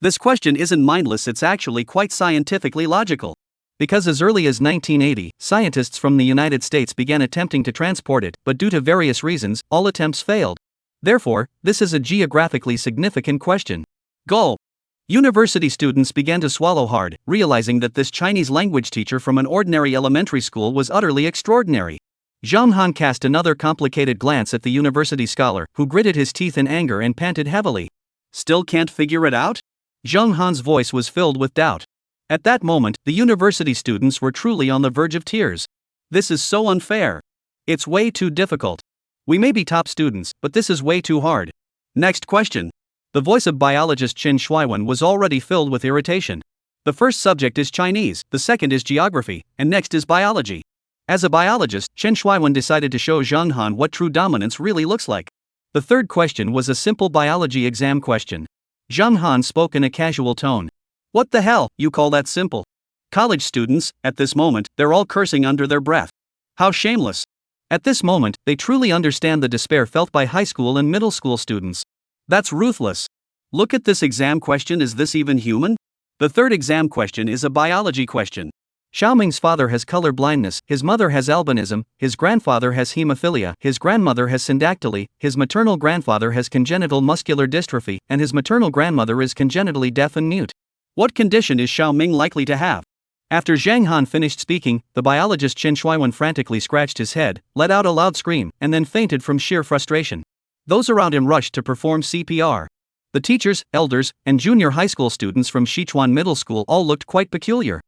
This question isn't mindless, it's actually quite scientifically logical. Because as early as 1980, scientists from the United States began attempting to transport it, but due to various reasons, all attempts failed. Therefore, this is a geographically significant question. Gulp. University students began to swallow hard, realizing that this Chinese language teacher from an ordinary elementary school was utterly extraordinary. Zhang Han cast another complicated glance at the university scholar, who gritted his teeth in anger and panted heavily. Still can't figure it out? Zhang Han's voice was filled with doubt. At that moment, the university students were truly on the verge of tears. This is so unfair. It's way too difficult. We may be top students, but this is way too hard. Next question. The voice of biologist Qin Shuiwen was already filled with irritation. The first subject is Chinese, the second is geography, and next is biology. As a biologist, Qin Shuiwen decided to show Zhang Han what true dominance really looks like. The third question was a simple biology exam question. Zhang Han spoke in a casual tone. What the hell, you call that simple? College students, at this moment, they're all cursing under their breath. How shameless. At this moment, they truly understand the despair felt by high school and middle school students. That's ruthless. Look at this exam question, is this even human? The third exam question is a biology question. Xiaoming's father has color blindness, his mother has albinism, his grandfather has hemophilia, his grandmother has syndactyly, his maternal grandfather has congenital muscular dystrophy, and his maternal grandmother is congenitally deaf and mute. What condition is Xiaoming likely to have? After Zhang Han finished speaking, the biologist Qin Shuiwen frantically scratched his head, let out a loud scream, and then fainted from sheer frustration. Those around him rushed to perform CPR. The teachers, elders, and junior high school students from Sichuan Middle School all looked quite peculiar.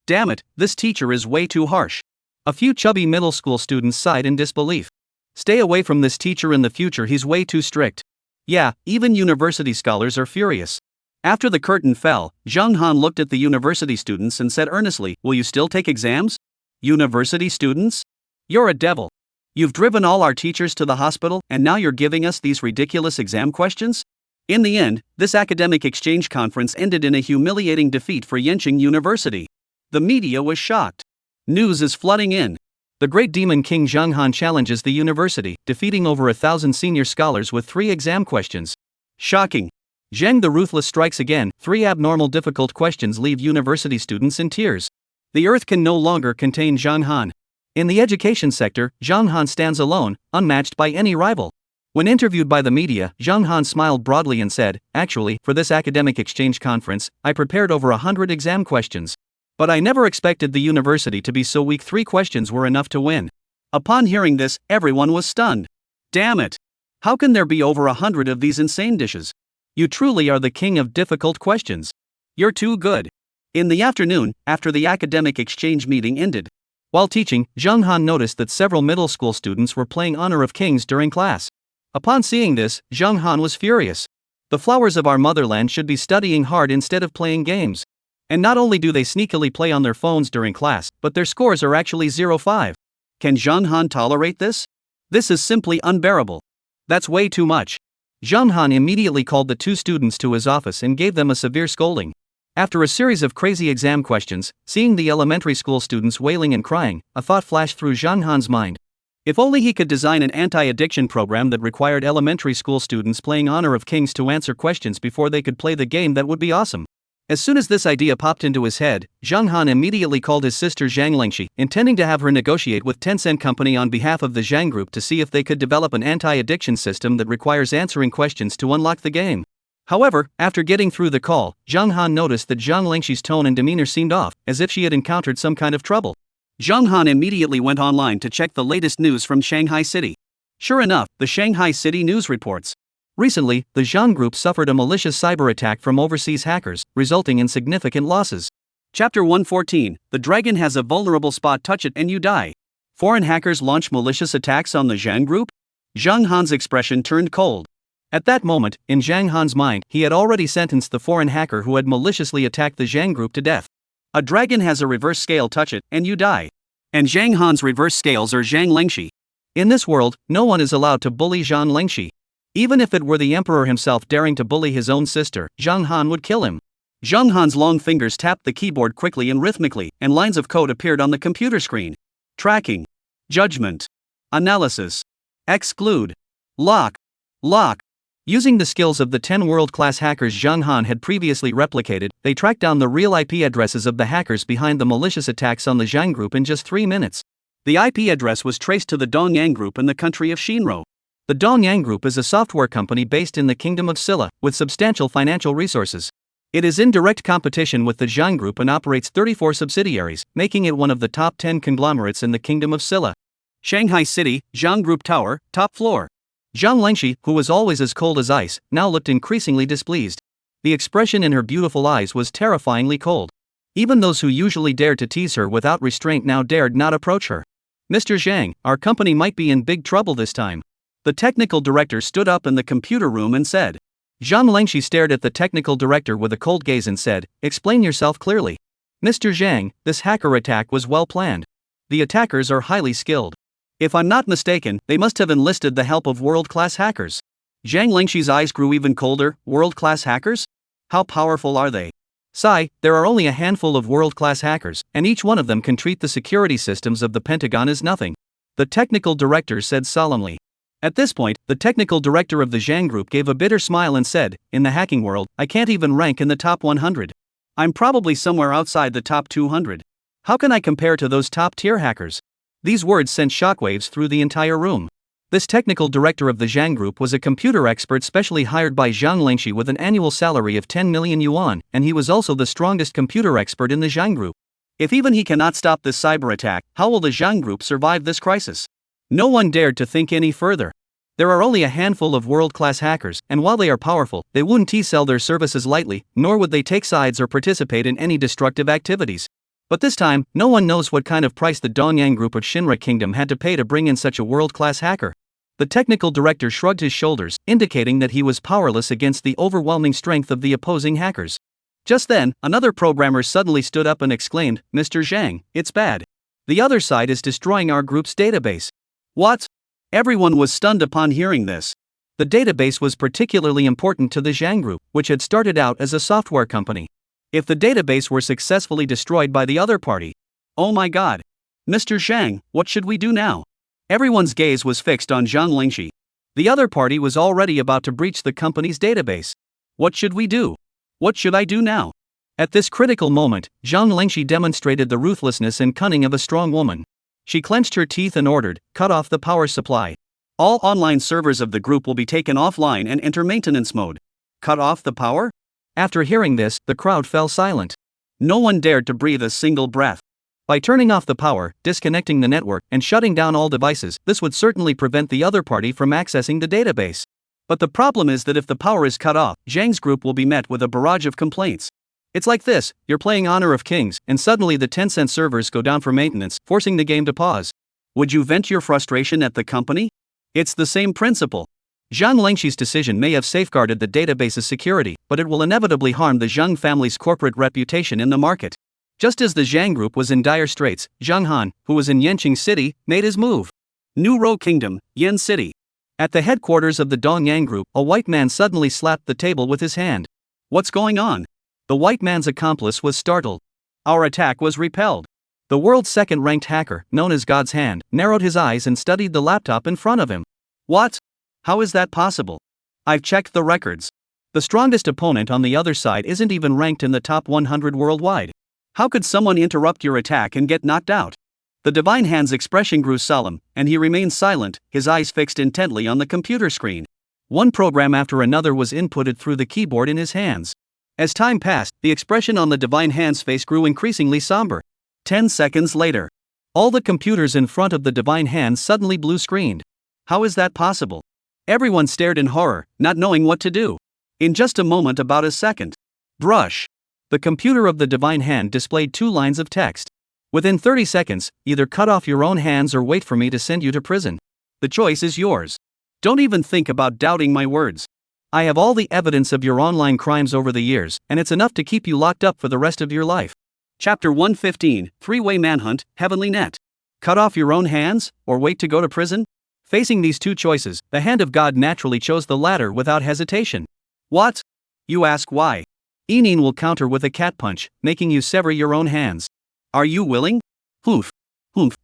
Damn it, this teacher is way too harsh. A few chubby middle school students sighed in disbelief. Stay away from this teacher in the future, he's way too strict. Yeah, even university scholars are furious. After the curtain fell, Zhang Han looked at the university students and said earnestly, will you still take exams? University students? You're a devil. You've driven all our teachers to the hospital, and now you're giving us these ridiculous exam questions? In the end, this academic exchange conference ended in a humiliating defeat for Yenching University. The media was shocked. News is flooding in. The great demon king Zhang Han challenges the university, defeating over 1,000 senior scholars with 3 exam questions. Shocking. Zheng the Ruthless strikes again. 3 abnormal difficult questions leave university students in tears. The earth can no longer contain Zhang Han. In the education sector, Zhang Han stands alone, unmatched by any rival. When interviewed by the media, Zhang Han smiled broadly and said, actually, for this academic exchange conference, I prepared over 100 exam questions. But I never expected the university to be so weak. 3 questions were enough to win. Upon hearing this, everyone was stunned. Damn it. How can there be over 100 of these insane dishes? You truly are the king of difficult questions. You're too good. In the afternoon, after the academic exchange meeting ended. While teaching, Zhang Han noticed that several middle school students were playing Honor of Kings during class. Upon seeing this, Zhang Han was furious. The flowers of our motherland should be studying hard instead of playing games. And not only do they sneakily play on their phones during class, but their scores are actually 0-5. Can Zhang Han tolerate this? This is simply unbearable. That's way too much. Zhang Han immediately called the 2 students to his office and gave them a severe scolding. After a series of crazy exam questions, seeing the elementary school students wailing and crying, a thought flashed through Zhang Han's mind. If only he could design an anti-addiction program that required elementary school students playing Honor of Kings to answer questions before they could play the game, that would be awesome. As soon as this idea popped into his head, Zhang Han immediately called his sister Zhang Lingxi, intending to have her negotiate with Tencent Company on behalf of the Zhang Group to see if they could develop an anti-addiction system that requires answering questions to unlock the game. However, after getting through the call, Zhang Han noticed that Zhang Lingxi's tone and demeanor seemed off, as if she had encountered some kind of trouble. Zhang Han immediately went online to check the latest news from Shanghai City. Sure enough, the Shanghai City news reports. Recently, the Zhang Group suffered a malicious cyber attack from overseas hackers, resulting in significant losses. Chapter 114, The Dragon Has a Vulnerable Spot, Touch It and You Die. Foreign hackers launch malicious attacks on the Zhang Group? Zhang Han's expression turned cold. At that moment, in Zhang Han's mind, he had already sentenced the foreign hacker who had maliciously attacked the Zhang Group to death. A dragon has a reverse scale, touch it, and you die. And Zhang Han's reverse scales are Zhang Lingxi. In this world, no one is allowed to bully Zhang Lingxi. Even if it were the emperor himself daring to bully his own sister, Zhang Han would kill him. Zhang Han's long fingers tapped the keyboard quickly and rhythmically, and lines of code appeared on the computer screen. Tracking. Judgment. Analysis. Exclude. Lock. Lock. Using the skills of the 10 world-class hackers Zhang Han had previously replicated, they tracked down the real IP addresses of the hackers behind the malicious attacks on the Zhang Group in just 3 minutes. The IP address was traced to the Dongyang Group in the country of Shinro. The Dongyang Group is a software company based in the Kingdom of Silla, with substantial financial resources. It is in direct competition with the Zhang Group and operates 34 subsidiaries, making it one of the top 10 conglomerates in the Kingdom of Silla. Shanghai City, Zhang Group Tower, top floor. Zhang Lengxi, who was always as cold as ice, now looked increasingly displeased. The expression in her beautiful eyes was terrifyingly cold. Even those who usually dared to tease her without restraint now dared not approach her. Mr. Zhang, our company might be in big trouble this time. The technical director stood up in the computer room and said. Zhang Lengxi stared at the technical director with a cold gaze and said, "Explain yourself clearly." Mr. Zhang, this hacker attack was well planned. The attackers are highly skilled. If I'm not mistaken, they must have enlisted the help of world-class hackers. Zhang Lengxi's eyes grew even colder. World-class hackers? How powerful are they? Sigh, there are only a handful of world-class hackers, and each one of them can treat the security systems of the Pentagon as nothing. The technical director said solemnly. At this point, the technical director of the Zhang Group gave a bitter smile and said, "In the hacking world, I can't even rank in the top 100. I'm probably somewhere outside the top 200. How can I compare to those top-tier hackers?" These words sent shockwaves through the entire room. This technical director of the Zhang Group was a computer expert specially hired by Zhang Lengxi with an annual salary of 10 million yuan, and he was also the strongest computer expert in the Zhang Group. If even he cannot stop this cyber attack, how will the Zhang Group survive this crisis? No one dared to think any further. There are only a handful of world-class hackers, and while they are powerful, they wouldn't sell their services lightly, nor would they take sides or participate in any destructive activities. But this time, no one knows what kind of price the Dongyang Group of Shinra Kingdom had to pay to bring in such a world-class hacker. The technical director shrugged his shoulders, indicating that he was powerless against the overwhelming strength of the opposing hackers. Just then, another programmer suddenly stood up and exclaimed, "Mr. Zhang, it's bad. The other side is destroying our group's database." What? Everyone was stunned upon hearing this. The database was particularly important to the Zhang Group, which had started out as a software company. If the database were successfully destroyed by the other party. Oh my god. Mr. Zhang, what should we do now? Everyone's gaze was fixed on Zhang Lengxi. The other party was already about to breach the company's database. What should we do? What should I do now? At this critical moment, Zhang Lengxi demonstrated the ruthlessness and cunning of a strong woman. She clenched her teeth and ordered, "Cut off the power supply. All online servers of the group will be taken offline and enter maintenance mode." Cut off the power? After hearing this, the crowd fell silent. No one dared to breathe a single breath. By turning off the power, disconnecting the network, and shutting down all devices, this would certainly prevent the other party from accessing the database. But the problem is that if the power is cut off, Zhang's group will be met with a barrage of complaints. It's like this: you're playing Honor of Kings, and suddenly the Tencent servers go down for maintenance, forcing the game to pause. Would you vent your frustration at the company? It's the same principle. Zhang Lengxi's decision may have safeguarded the database's security, but it will inevitably harm the Zhang family's corporate reputation in the market. Just as the Zhang Group was in dire straits, Zhang Han, who was in Yanqing City, made his move. New Rou Kingdom, Yan City. At the headquarters of the Dongyang Group, a white man suddenly slapped the table with his hand. What's going on? The white man's accomplice was startled. Our attack was repelled. The world's second-ranked hacker, known as God's Hand, narrowed his eyes and studied the laptop in front of him. What? How is that possible? I've checked the records. The strongest opponent on the other side isn't even ranked in the top 100 worldwide. How could someone interrupt your attack and get knocked out? The Divine Hand's expression grew solemn, and he remained silent, his eyes fixed intently on the computer screen. One program after another was inputted through the keyboard in his hands. As time passed, the expression on the Divine Hand's face grew increasingly somber. 10 seconds later, all the computers in front of the Divine Hand suddenly blue-screened. How is that possible? Everyone stared in horror, not knowing what to do. In just a moment, about a second. Brush. The computer of the Divine Hand displayed 2 lines of text. Within 30 seconds, either cut off your own hands or wait for me to send you to prison. The choice is yours. Don't even think about doubting my words. I have all the evidence of your online crimes over the years, and it's enough to keep you locked up for the rest of your life. Chapter 115, Three-Way Manhunt, Heavenly Net. Cut off your own hands, or wait to go to prison? Facing these 2 choices, the Hand of God naturally chose the latter without hesitation. What? You ask why? Enin will counter with a cat punch, making you sever your own hands. Are you willing? Humph.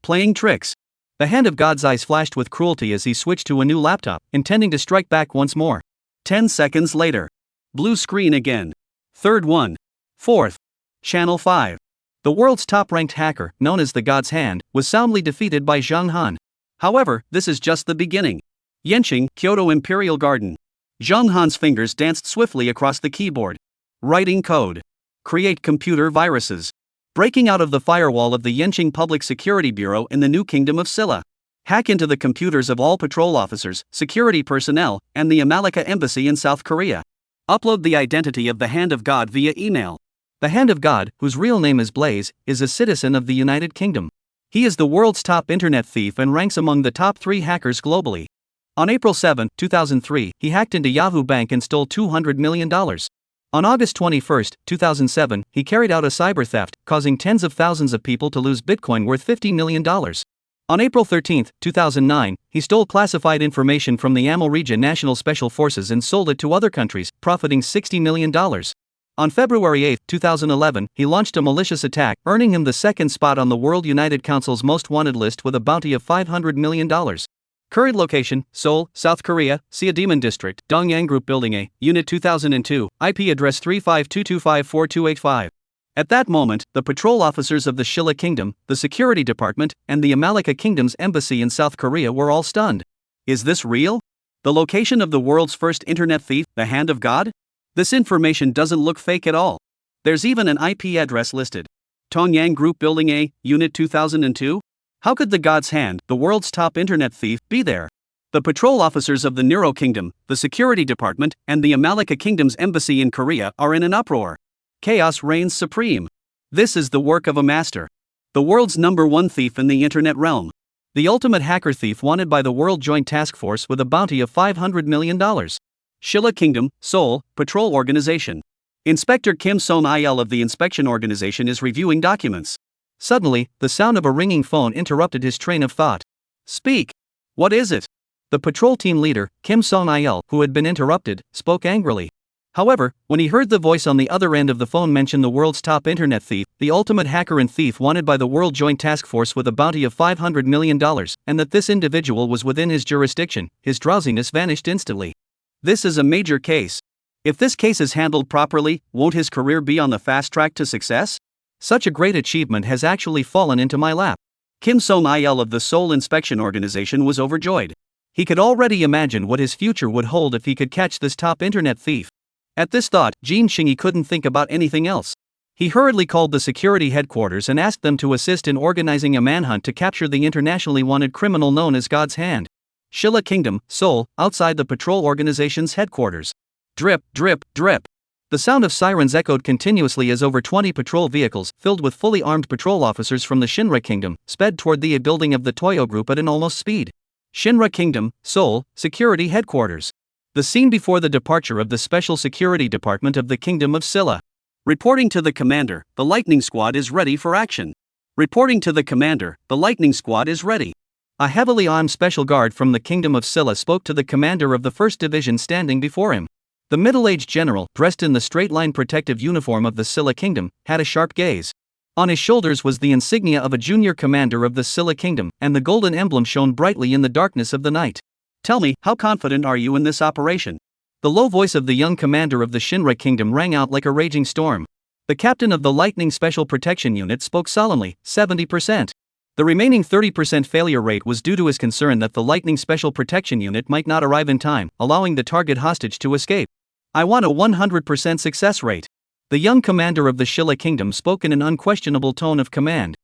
Playing tricks. The Hand of God's eyes flashed with cruelty as he switched to a new laptop, intending to strike back once more. 10 seconds later. Blue screen again. Third one. Fourth. Channel 5. The world's top-ranked hacker, known as the God's Hand, was soundly defeated by Zhang Han. However, this is just the beginning. Yanqing, Kyoto Imperial Garden. Zhang Han's fingers danced swiftly across the keyboard. Writing code. Create computer viruses. Breaking out of the firewall of the Yanqing Public Security Bureau in the new Kingdom of Silla. Hack into the computers of all patrol officers, security personnel, and the America Embassy in South Korea. Upload the identity of the Hand of God via email. The Hand of God, whose real name is Blaze, is a citizen of the United Kingdom. He is the world's top internet thief and ranks among the top 3 hackers globally. On April 7, 2003, he hacked into Yahoo Bank and stole $200 million. On August 21, 2007, he carried out a cyber theft, causing tens of thousands of people to lose Bitcoin worth $50 million. On April 13, 2009, he stole classified information from the Amel Region National Special Forces and sold it to other countries, profiting $60 million. On February 8, 2011, he launched a malicious attack, earning him the second spot on the World United Council's Most Wanted list with a bounty of $500 million. Current location, Seoul, South Korea, Siademan District, Dongyang Group Building A, Unit 2002, IP address 352254285. At that moment, the patrol officers of the Shilla Kingdom, the Security Department, and the America Kingdom's embassy in South Korea were all stunned. Is this real? The location of the world's first internet thief, the Hand of God? This information doesn't look fake at all. There's even an IP address listed. Dongyang Group Building A, Unit 2002? How could the God's Hand, the world's top internet thief, be there? The patrol officers of the Neuro Kingdom, the Security Department, and the America Kingdom's embassy in Korea are in an uproar. Chaos reigns supreme. This is the work of a master. The world's #1 thief in the internet realm. The ultimate hacker thief wanted by the World Joint Task Force with a bounty of $500 million. Shilla Kingdom, Seoul, Patrol Organization. Inspector Kim Son-il of the inspection organization is reviewing documents. Suddenly, the sound of a ringing phone interrupted his train of thought. Speak. What is it? The patrol team leader, Kim Son-il, who had been interrupted, spoke angrily. However, when he heard the voice on the other end of the phone mention the world's top internet thief, the ultimate hacker and thief wanted by the World Joint Task Force with a bounty of $500 million, and that this individual was within his jurisdiction, his drowsiness vanished instantly. This is a major case. If this case is handled properly, won't his career be on the fast track to success? Such a great achievement has actually fallen into my lap. Kim Son-il of the Seoul Inspection Organization was overjoyed. He could already imagine what his future would hold if he could catch this top internet thief. At this thought, Jin Shingi couldn't think about anything else. He hurriedly called the security headquarters and asked them to assist in organizing a manhunt to capture the internationally wanted criminal known as God's Hand. Shilla Kingdom, Seoul, outside the patrol organization's headquarters. Drip, drip, drip. The sound of sirens echoed continuously as over 20 patrol vehicles, filled with fully armed patrol officers from the Shinra Kingdom, sped toward the building of the Toyo Group at an almost speed. Shinra Kingdom, Seoul, Security Headquarters. The scene before the departure of the Special Security Department of the Kingdom of Silla. Reporting to the commander, the Lightning Squad is ready for action. Reporting to the commander, the Lightning Squad is ready. A heavily armed special guard from the Kingdom of Silla spoke to the commander of the 1st Division standing before him. The middle-aged general, dressed in the straight-line protective uniform of the Silla Kingdom, had a sharp gaze. On his shoulders was the insignia of a junior commander of the Silla Kingdom, and the golden emblem shone brightly in the darkness of the night. Tell me, how confident are you in this operation? The low voice of the young commander of the Shinra Kingdom rang out like a raging storm. The captain of the Lightning Special Protection Unit spoke solemnly, 70%. The remaining 30% failure rate was due to his concern that the Lightning Special Protection Unit might not arrive in time, allowing the target hostage to escape. I want a 100% success rate. The young commander of the Shilla Kingdom spoke in an unquestionable tone of command.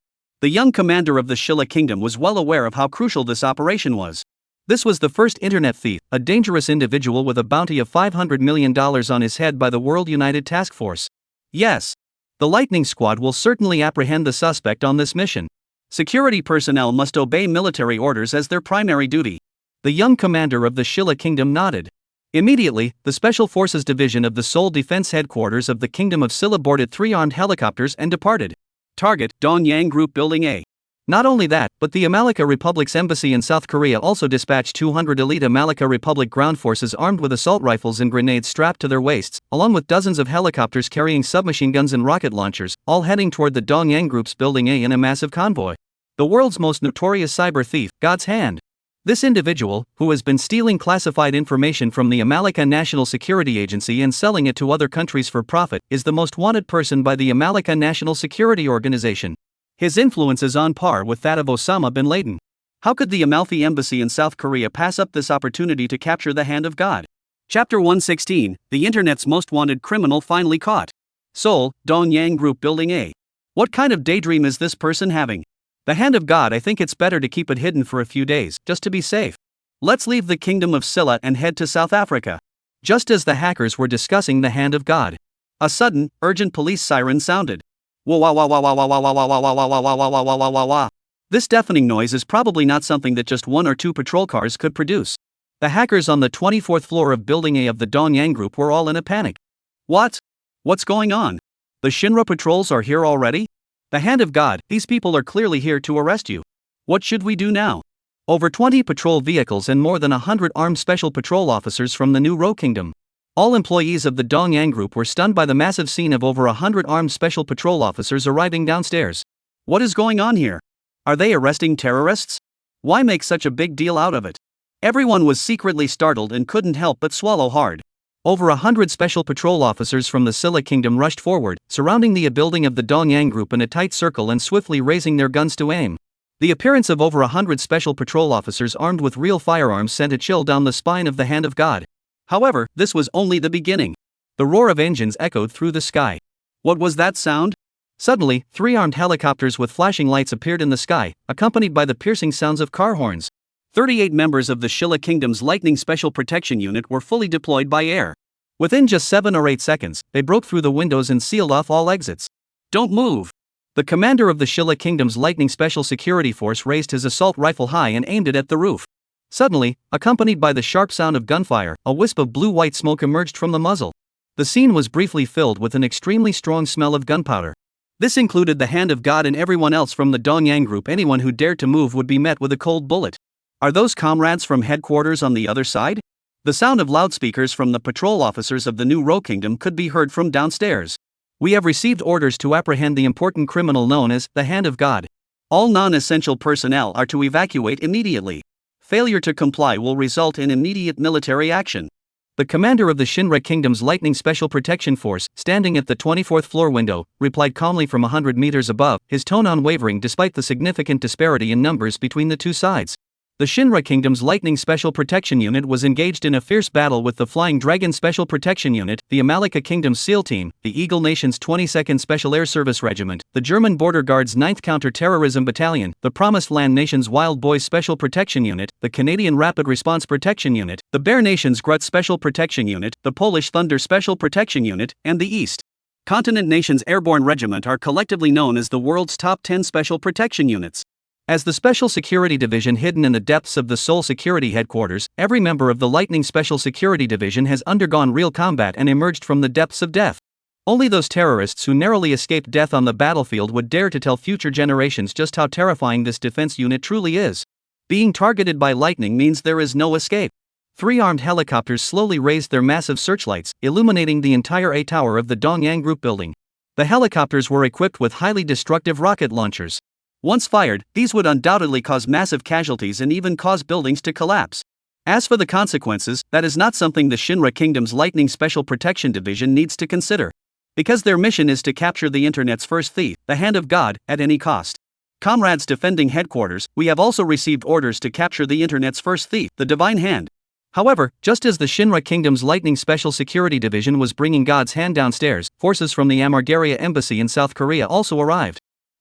The young commander of the Shilla Kingdom was well aware of how crucial this operation was. This was the first internet thief, a dangerous individual with a bounty of $500 million on his head by the World United Task Force. Yes. The Lightning Squad will certainly apprehend the suspect on this mission. Security personnel must obey military orders as their primary duty. The young commander of the Shilla Kingdom nodded. Immediately, the Special Forces Division of the Seoul Defense Headquarters of the Kingdom of Silla boarded 3 armed helicopters and departed. Target, Dongyang Group Building A. Not only that, but the America Republic's embassy in South Korea also dispatched 200 elite America Republic ground forces armed with assault rifles and grenades strapped to their waists, along with dozens of helicopters carrying submachine guns and rocket launchers, all heading toward the Dongyang Group's Building A in a massive convoy. The world's most notorious cyber thief, God's Hand. This individual, who has been stealing classified information from the American National Security Agency and selling it to other countries for profit, is the most wanted person by the American National Security Organization. His influence is on par with that of Osama bin Laden. How could the Amalfi Embassy in South Korea pass up this opportunity to capture the hand of God? Chapter 116, The Internet's Most Wanted Criminal Finally Caught. Seoul, Dongyang Group Building A. What kind of daydream is this person having? The hand of God. I think it's better to keep it hidden for a few days, just to be safe. Let's leave the kingdom of Silla and head to South Africa. Just as the hackers were discussing the hand of God, a sudden, urgent police siren sounded. Wah wah wah wah wah wah wah wah wah wah wah wah wah wah wah wah wah wah. This deafening noise is probably not something that just one or two patrol cars could produce. The hackers on the 24th floor of Building A of the Dongyang Group were all in a panic. What? What's going on? The Shinra patrols are here already? The hand of God, these people are clearly here to arrest you. What should we do now? Over 20 patrol vehicles and more than 100 armed special patrol officers from the New Ro Kingdom. All employees of the Dongyang Group were stunned by the massive scene of over 100 armed special patrol officers arriving downstairs. What is going on here? Are they arresting terrorists? Why make such a big deal out of it? Everyone was secretly startled and couldn't help but swallow hard. Over 100 special patrol officers from the Silla Kingdom rushed forward, surrounding the building of the Dongyang Group in a tight circle and swiftly raising their guns to aim. The appearance of over 100 special patrol officers armed with real firearms sent a chill down the spine of the hand of God. However, this was only the beginning. The roar of engines echoed through the sky. What was that sound? Suddenly, 3 armed helicopters with flashing lights appeared in the sky, accompanied by the piercing sounds of car horns. 38 members of the Silla Kingdom's Lightning Special Protection Unit were fully deployed by air. Within just 7 or 8 seconds, they broke through the windows and sealed off all exits. Don't move! The commander of the Silla Kingdom's Lightning Special Security Force raised his assault rifle high and aimed it at the roof. Suddenly, accompanied by the sharp sound of gunfire, a wisp of blue-white smoke emerged from the muzzle. The scene was briefly filled with an extremely strong smell of gunpowder. This included the hand of God and everyone else from the Dongyang Group. Anyone who dared to move would be met with a cold bullet. Are those comrades from headquarters on the other side? The sound of loudspeakers from the patrol officers of the New Ro Kingdom could be heard from downstairs. We have received orders to apprehend the important criminal known as the Hand of God. All non-essential personnel are to evacuate immediately. Failure to comply will result in immediate military action. The commander of the Shinra Kingdom's Lightning Special Protection Force, standing at the 24th floor window, replied calmly from 100 meters above, his tone unwavering despite the significant disparity in numbers between the two sides. The Shinra Kingdom's Lightning Special Protection Unit was engaged in a fierce battle with the Flying Dragon Special Protection Unit, the Amalika Kingdom's SEAL Team, the Eagle Nation's 22nd Special Air Service Regiment, the German Border Guard's 9th Counter-Terrorism Battalion, the Promised Land Nation's Wild Boys Special Protection Unit, the Canadian Rapid Response Protection Unit, the Bear Nation's Grut Special Protection Unit, the Polish Thunder Special Protection Unit, and the East Continent Nation's Airborne Regiment are collectively known as the world's top 10 special protection units. As the Special Security Division hidden in the depths of the Seoul Security Headquarters, every member of the Lightning Special Security Division has undergone real combat and emerged from the depths of death. Only those terrorists who narrowly escaped death on the battlefield would dare to tell future generations just how terrifying this defense unit truly is. Being targeted by lightning means there is no escape. 3 armed helicopters slowly raised their massive searchlights, illuminating the entire A tower of the Dongyang Group building. The helicopters were equipped with highly destructive rocket launchers. Once fired, these would undoubtedly cause massive casualties and even cause buildings to collapse. As for the consequences, that is not something the Shinra Kingdom's Lightning Special Protection Division needs to consider. Because their mission is to capture the internet's first thief, the Hand of God, at any cost. Comrades defending headquarters, we have also received orders to capture the internet's first thief, the Divine Hand. However, just as the Shinra Kingdom's Lightning Special Security Division was bringing God's hand downstairs, forces from the Amargaria Embassy in South Korea also arrived.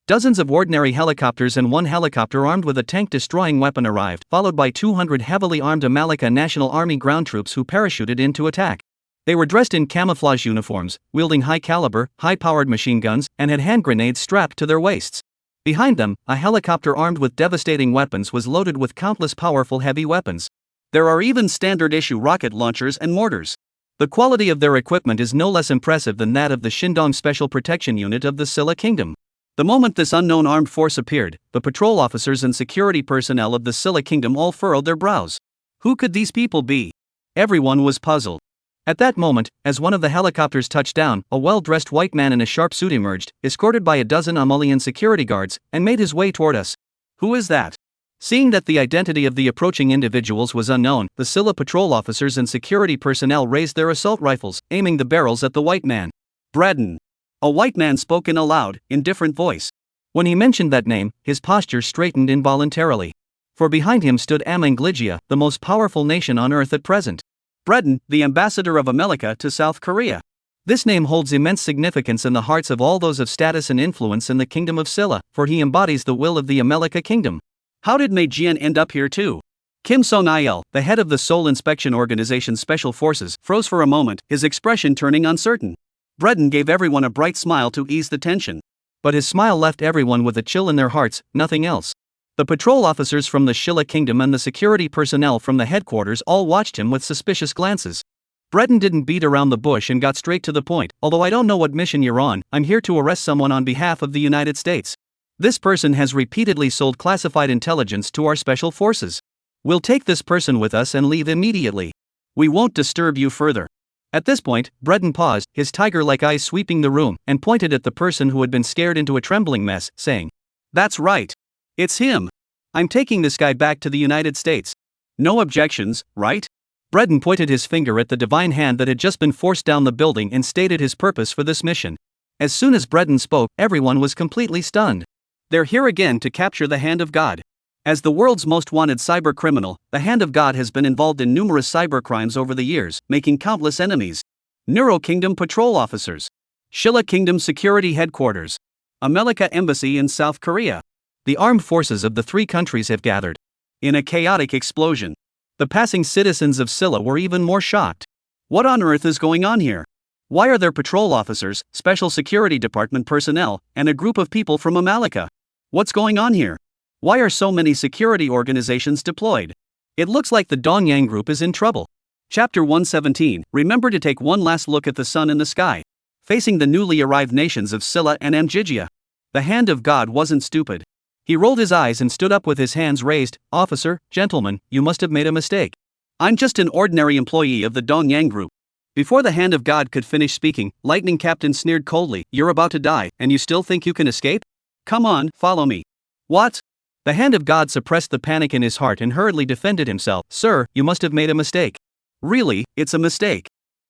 Dozens of ordinary helicopters and 1 helicopter armed with a tank-destroying weapon arrived, followed by 200 heavily armed Amalika National Army ground troops who parachuted in to attack. They were dressed in camouflage uniforms, wielding high-caliber, high-powered machine guns, and had hand grenades strapped to their waists. Behind them, a helicopter armed with devastating weapons was loaded with countless powerful heavy weapons. There are even standard-issue rocket launchers and mortars. The quality of their equipment is no less impressive than that of the Shindong Special Protection Unit of the Silla Kingdom. The moment this unknown armed force appeared, the patrol officers and security personnel of the Silla Kingdom all furrowed their brows. Who could these people be? Everyone was puzzled. At that moment, as one of the helicopters touched down, a well-dressed white man in a sharp suit emerged, escorted by a dozen Amulian security guards, and made his way toward us. Who is that? Seeing that the identity of the approaching individuals was unknown, the Silla patrol officers and security personnel raised their assault rifles, aiming the barrels at the white man. Breton. A white man spoke in a loud, indifferent voice. When he mentioned that name, his posture straightened involuntarily. For behind him stood Amanglijia, the most powerful nation on earth at present. Breton, the ambassador of America to South Korea. This name holds immense significance in the hearts of all those of status and influence in the kingdom of Silla, for he embodies the will of the America kingdom. How did Mei Jian end up here too? Kim Song-il, the head of the Seoul Inspection Organization's Special Forces, froze for a moment, his expression turning uncertain. Breton gave everyone a bright smile to ease the tension. But his smile left everyone with a chill in their hearts, nothing else. The patrol officers from the Shilla Kingdom and the security personnel from the headquarters all watched him with suspicious glances. Breton didn't beat around the bush and got straight to the point. Although I don't know what mission you're on, I'm here to arrest someone on behalf of the United States. This person has repeatedly sold classified intelligence to our special forces. We'll take this person with us and leave immediately. We won't disturb you further. At this point, Breton paused, his tiger-like eyes sweeping the room, and pointed at the person who had been scared into a trembling mess, saying, "That's right. It's him. I'm taking this guy back to the United States. No objections, right?" Breton pointed his finger at the divine hand that had just been forced down the building and stated his purpose for this mission. As soon as Breton spoke, everyone was completely stunned. They're here again to capture the Hand of God. As the world's most wanted cyber criminal, the Hand of God has been involved in numerous cybercrimes over the years, making countless enemies. Neuro Kingdom Patrol Officers. Shilla Kingdom Security Headquarters. America Embassy in South Korea. The armed forces of the three countries have gathered. In a chaotic explosion. The passing citizens of Silla were even more shocked. What on earth is going on here? Why are there patrol officers, special security department personnel, and a group of people from America? What's going on here? Why are so many security organizations deployed? It looks like the Dongyang Group is in trouble. Chapter 117. Remember to take one last look at the sun in the sky. Facing the newly arrived nations of Silla and Amjijia. The Hand of God wasn't stupid. He rolled his eyes and stood up with his hands raised. "Officer, gentlemen, you must have made a mistake. I'm just an ordinary employee of the Dongyang Group." Before the Hand of God could finish speaking, Lightning Captain sneered coldly, "You're about to die, and you still think you can escape? Come on, follow me." "What?" The Hand of God suppressed the panic in his heart and hurriedly defended himself. "Sir, you must have made a mistake." "Really, it's a mistake."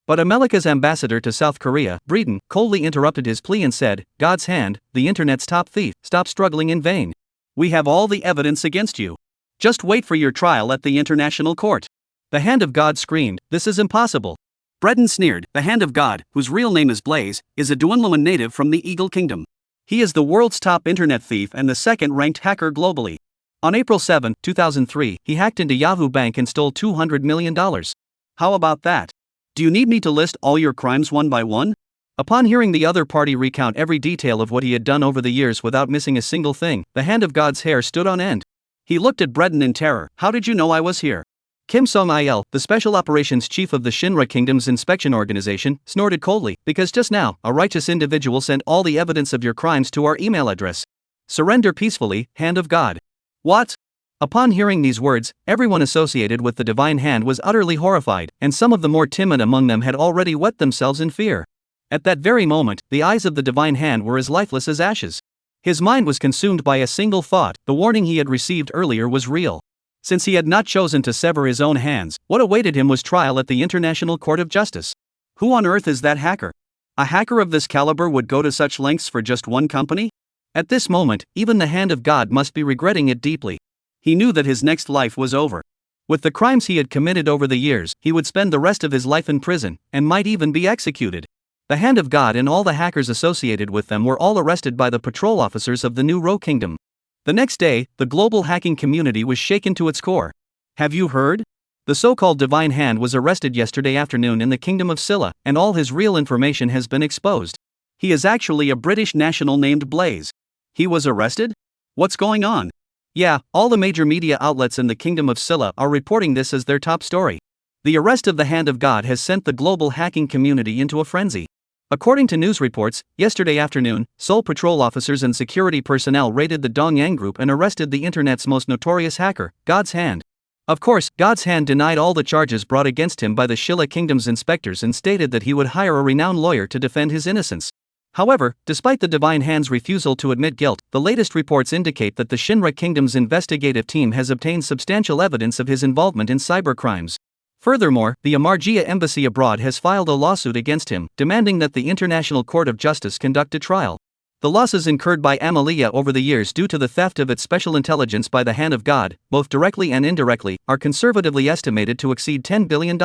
But America's ambassador to South Korea, Breton, coldly interrupted his plea and said, "God's hand, the internet's top thief, stop struggling in vain. We have all the evidence against you. Just wait for your trial at the international court." The Hand of God screamed, "This is impossible." Breton sneered. The Hand of God, whose real name is Blaze, is a Dunluan native from the Eagle Kingdom. He is the world's top internet thief and the second-ranked hacker globally. On April 7, 2003, he hacked into Yahoo Bank and stole $200 million. How about that? Do you need me to list all your crimes one by one? Upon hearing the other party recount every detail of what he had done over the years without missing a single thing, the Hand of God's hair stood on end. He looked at Breton in terror. "How did you know I was here?" Kim Song-il, the special operations chief of the Shinra Kingdom's inspection organization, snorted coldly, "Because just now, a righteous individual sent all the evidence of your crimes to our email address. Surrender peacefully, Hand of God." "What?" Upon hearing these words, everyone associated with the divine hand was utterly horrified, and some of the more timid among them had already wet themselves in fear. At that very moment, the eyes of the divine hand were as lifeless as ashes. His mind was consumed by a single thought: the warning he had received earlier was real. Since he had not chosen to sever his own hands, what awaited him was trial at the International Court of Justice. Who on earth is that hacker? A hacker of this caliber would go to such lengths for just one company? At this moment, even the Hand of God must be regretting it deeply. He knew that his next life was over. With the crimes he had committed over the years, he would spend the rest of his life in prison, and might even be executed. The Hand of God and all the hackers associated with them were all arrested by the patrol officers of the New Ro Kingdom. The next day, the global hacking community was shaken to its core. Have you heard? The so-called Divine Hand was arrested yesterday afternoon in the Kingdom of Silla, and all his real information has been exposed. He is actually a British national named Blaze. He was arrested? What's going on? Yeah, all the major media outlets in the Kingdom of Silla are reporting this as their top story. The arrest of the Hand of God has sent the global hacking community into a frenzy. According to news reports, yesterday afternoon, Seoul patrol officers and security personnel raided the Dongyang Group and arrested the internet's most notorious hacker, God's Hand. Of course, God's Hand denied all the charges brought against him by the Shilla Kingdom's inspectors and stated that he would hire a renowned lawyer to defend his innocence. However, despite the Divine Hand's refusal to admit guilt, the latest reports indicate that the Shinra Kingdom's investigative team has obtained substantial evidence of his involvement in cybercrimes. Furthermore, the Amargia embassy abroad has filed a lawsuit against him, demanding that the International Court of Justice conduct a trial. The losses incurred by Amalia over the years due to the theft of its special intelligence by the Hand of God, both directly and indirectly, are conservatively estimated to exceed $10 billion.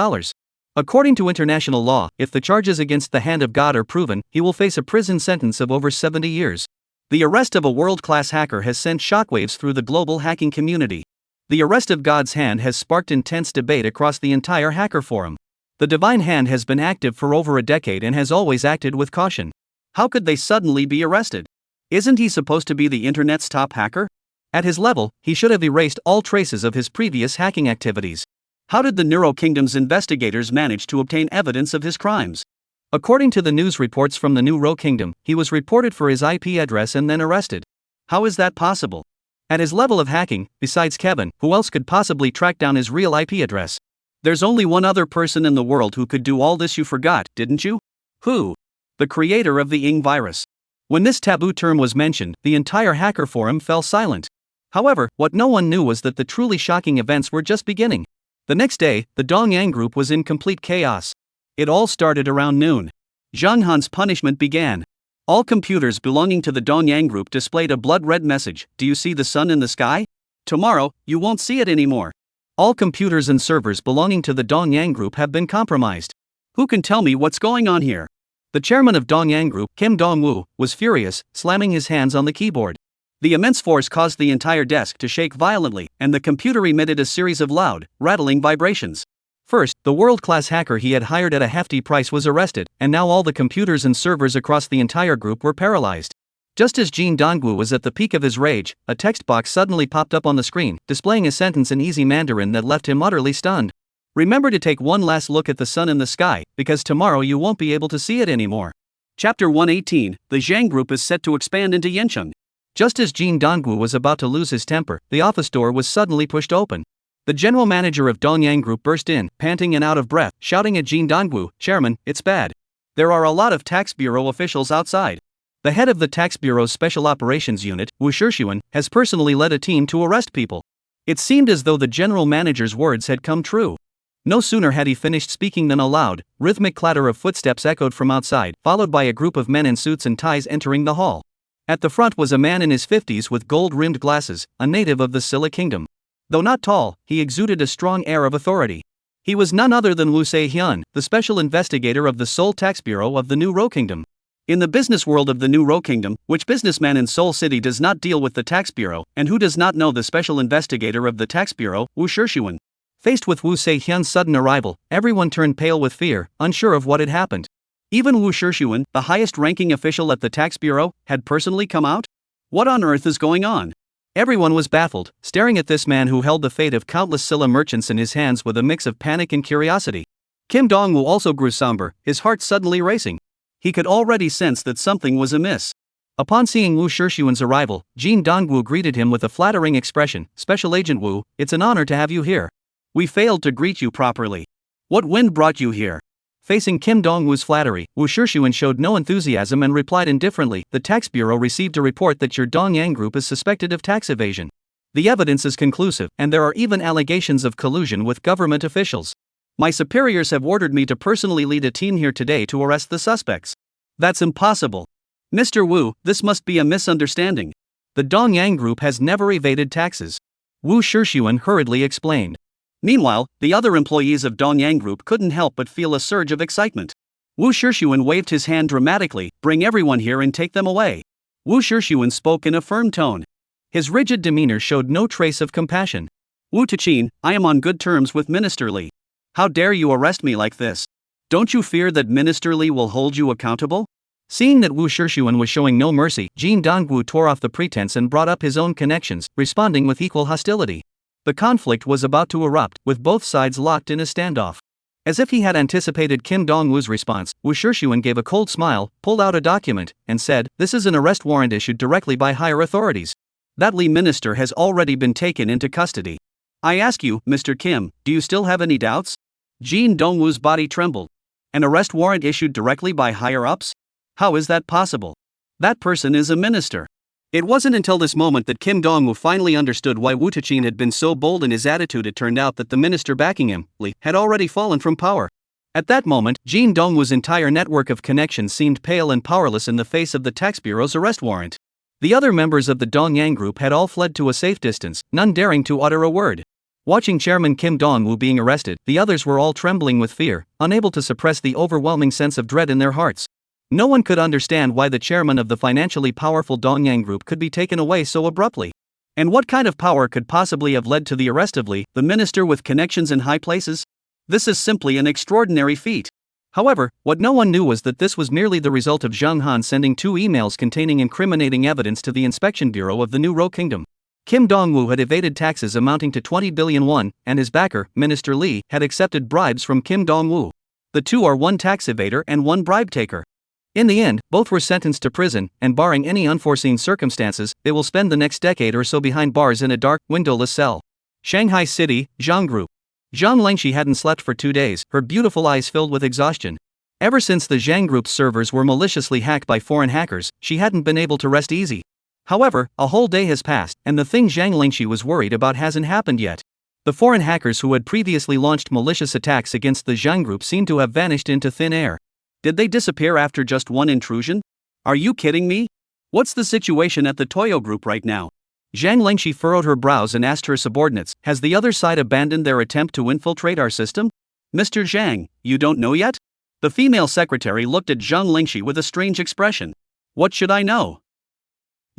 According to international law, if the charges against the Hand of God are proven, he will face a prison sentence of over 70 years. The arrest of a world-class hacker has sent shockwaves through the global hacking community. The arrest of God's Hand has sparked intense debate across the entire hacker forum. The Divine Hand has been active for over a decade and has always acted with caution. How could they suddenly be arrested? Isn't he supposed to be the internet's top hacker? At his level, he should have erased all traces of his previous hacking activities. How did the Neuro Kingdom's investigators manage to obtain evidence of his crimes? According to the news reports from the Neuro Kingdom, he was reported for his IP address and then arrested. How is that possible? At his level of hacking, besides Kevin, who else could possibly track down his real IP address? There's only one other person in the world who could do all this. You forgot, didn't you? Who? The creator of the Ing virus. When this taboo term was mentioned, the entire hacker forum fell silent. However, what no one knew was that the truly shocking events were just beginning. The next day, the Dongyang group was in complete chaos. It all started around noon. Zhang Han's punishment began. All computers belonging to the Dongyang group displayed a blood-red message: "Do you see the sun in the sky? Tomorrow, you won't see it anymore." All computers and servers belonging to the Dongyang group have been compromised. Who can tell me what's going on here? The chairman of Dongyang Group, Kim Dong-woo, was furious, slamming his hands on the keyboard. The immense force caused the entire desk to shake violently, and the computer emitted a series of loud, rattling vibrations. First, the world-class hacker he had hired at a hefty price was arrested, and now all the computers and servers across the entire group were paralyzed. Just as Jin Dongwu was at the peak of his rage, a text box suddenly popped up on the screen, displaying a sentence in easy Mandarin that left him utterly stunned. Remember to take one last look at the sun in the sky, because tomorrow you won't be able to see it anymore. Chapter 118, the Zhang Group is set to expand into Yancheng. Just as Jin Dongwu was about to lose his temper, the office door was suddenly pushed open. The general manager of Dongyang Group burst in, panting and out of breath, shouting at Jin Dongwu, "Chairman, it's bad. There are a lot of tax bureau officials outside." The head of the tax bureau's special operations unit, Wu Shixuan, has personally led a team to arrest people. It seemed as though the general manager's words had come true. No sooner had he finished speaking than a loud, rhythmic clatter of footsteps echoed from outside, followed by a group of men in suits and ties entering the hall. At the front was a man in his 50s with gold-rimmed glasses, a native of the Silla Kingdom. Though not tall, he exuded a strong air of authority. He was none other than Wu Se-hyun, the special investigator of the Seoul Tax Bureau of the New Ro Kingdom. In the business world of the New Ro Kingdom, which businessman in Seoul City does not deal with the tax bureau, and who does not know the special investigator of the tax bureau, Wu Shixuan? Faced with Wu Se-hyun's sudden arrival, everyone turned pale with fear, unsure of what had happened. Even Wu Shixuan, the highest-ranking official at the tax bureau, had personally come out? What on earth is going on? Everyone was baffled, staring at this man who held the fate of countless Silla merchants in his hands with a mix of panic and curiosity. Kim Dong-woo also grew somber, his heart suddenly racing. He could already sense that something was amiss. Upon seeing Wu Shixuan's arrival, Jin Dong-woo greeted him with a flattering expression. "Special Agent Wu, it's an honor to have you here. We failed to greet you properly. What wind brought you here?" Facing Kim Dong-woo's flattery, Wu Shixuan showed no enthusiasm and replied indifferently, "The tax bureau received a report that your Dongyang group is suspected of tax evasion. The evidence is conclusive, and there are even allegations of collusion with government officials. My superiors have ordered me to personally lead a team here today to arrest the suspects." "That's impossible. Mr. Wu, this must be a misunderstanding. The Dongyang group has never evaded taxes," Wu Shixuan hurriedly explained. Meanwhile, the other employees of Dongyang Group couldn't help but feel a surge of excitement. Wu Shixuan waved his hand dramatically. "Bring everyone here and take them away." Wu Shixuan spoke in a firm tone. His rigid demeanor showed no trace of compassion. "Wu Tuqin, I am on good terms with Minister Li. How dare you arrest me like this? Don't you fear that Minister Li will hold you accountable?" Seeing that Wu Shixuan was showing no mercy, Jin Dongwu tore off the pretense and brought up his own connections, responding with equal hostility. The conflict was about to erupt, with both sides locked in a standoff. As if he had anticipated Kim Dong-woo's response, Wu Shixuan gave a cold smile, pulled out a document, and said, "This is an arrest warrant issued directly by higher authorities. That Li minister has already been taken into custody. I ask you, Mr. Kim, do you still have any doubts?" Jin Dongwoo's body trembled. An arrest warrant issued directly by higher-ups? How is that possible? That person is a minister. It wasn't until this moment that Kim Dong-woo finally understood why Woo Tae-chin had been so bold in his attitude. It turned out that the minister backing him, Lee, had already fallen from power. At that moment, Jin Dong-woo's entire network of connections seemed pale and powerless in the face of the tax bureau's arrest warrant. The other members of the Dongyang group had all fled to a safe distance, none daring to utter a word. Watching Chairman Kim Dong-woo being arrested, the others were all trembling with fear, unable to suppress the overwhelming sense of dread in their hearts. No one could understand why the chairman of the financially powerful Dongyang group could be taken away so abruptly. And what kind of power could possibly have led to the arrest of Lee, the minister with connections in high places? This is simply an extraordinary feat. However, what no one knew was that this was merely the result of Zhang Han sending 2 emails containing incriminating evidence to the Inspection Bureau of the New Ro Kingdom. Kim Dong-woo had evaded taxes amounting to 20 billion won, and his backer, Minister Lee, had accepted bribes from Kim Dong-woo. The two are one tax evader and one bribe taker. In the end, both were sentenced to prison, and barring any unforeseen circumstances, they will spend the next decade or so behind bars in a dark, windowless cell. Shanghai City, Zhang Group. Zhang Lengxi hadn't slept for 2 days, her beautiful eyes filled with exhaustion. Ever since the Zhang Group's servers were maliciously hacked by foreign hackers, she hadn't been able to rest easy. However, a whole day has passed, and the thing Zhang Lengxi was worried about hasn't happened yet. The foreign hackers who had previously launched malicious attacks against the Zhang Group seemed to have vanished into thin air. Did they disappear after just one intrusion? Are you kidding me? What's the situation at the Toyo Group right now? Zhang Lengxi furrowed her brows and asked her subordinates, has the other side abandoned their attempt to infiltrate our system? Mr. Zhang, you don't know yet? The female secretary looked at Zhang Lengxi with a strange expression. What should I know?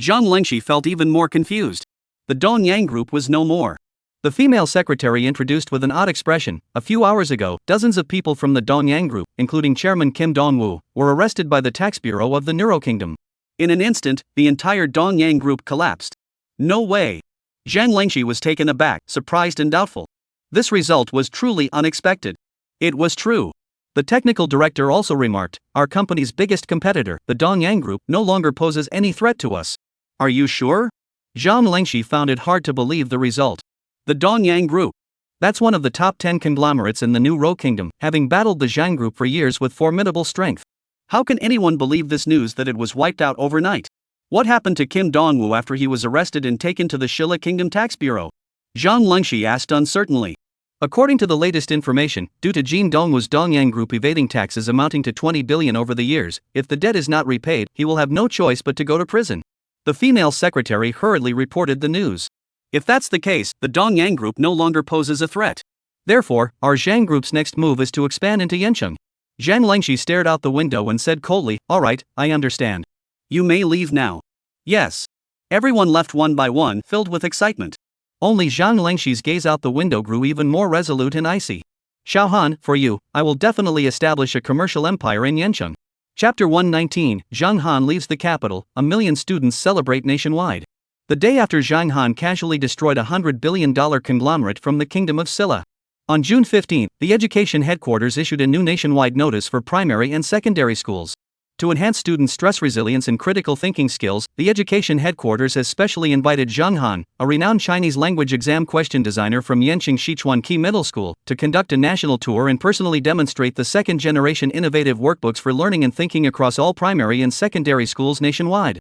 Zhang Lengxi felt even more confused. The Dongyang Group was no more. The female secretary introduced with an odd expression, a few hours ago, dozens of people from the Dongyang Group, including Chairman Kim Dong-woo, were arrested by the tax bureau of the Neuro Kingdom. In an instant, the entire Dongyang Group collapsed. No way. Zhang Lengxi was taken aback, surprised and doubtful. This result was truly unexpected. It was true. The technical director also remarked, our company's biggest competitor, the Dongyang Group, no longer poses any threat to us. Are you sure? Zhang Lengxi found it hard to believe the result. The Dongyang Group. That's one of the top 10 conglomerates in the New Ro Kingdom, having battled the Zhang Group for years with formidable strength. How can anyone believe this news that it was wiped out overnight? What happened to Kim Dong-woo after he was arrested and taken to the Shilla Kingdom Tax Bureau? Zhang Lengxi asked uncertainly. According to the latest information, due to Jin Dongwoo's Dongyang Group evading taxes amounting to 20 billion over the years, if the debt is not repaid, he will have no choice but to go to prison. The female secretary hurriedly reported the news. If that's the case, the Dongyang Group no longer poses a threat. Therefore, our Zhang Group's next move is to expand into Yancheng. Zhang Lengxi stared out the window and said coldly, alright, I understand. You may leave now. Yes. Everyone left one by one, filled with excitement. Only Zhang Lengxi's gaze out the window grew even more resolute and icy. Xiaohan, for you, I will definitely establish a commercial empire in Yancheng. Chapter 119, Zhang Han leaves the capital, a million students celebrate nationwide. The day after Zhang Han casually destroyed a $100 billion conglomerate from the Kingdom of Silla. On June 15, the education headquarters issued a new nationwide notice for primary and secondary schools. To enhance students' stress resilience and critical thinking skills, the education headquarters has specially invited Zhang Han, a renowned Chinese language exam question designer from Yancheng Sichuan Qi Middle School, to conduct a national tour and personally demonstrate the second-generation innovative workbooks for learning and thinking across all primary and secondary schools nationwide.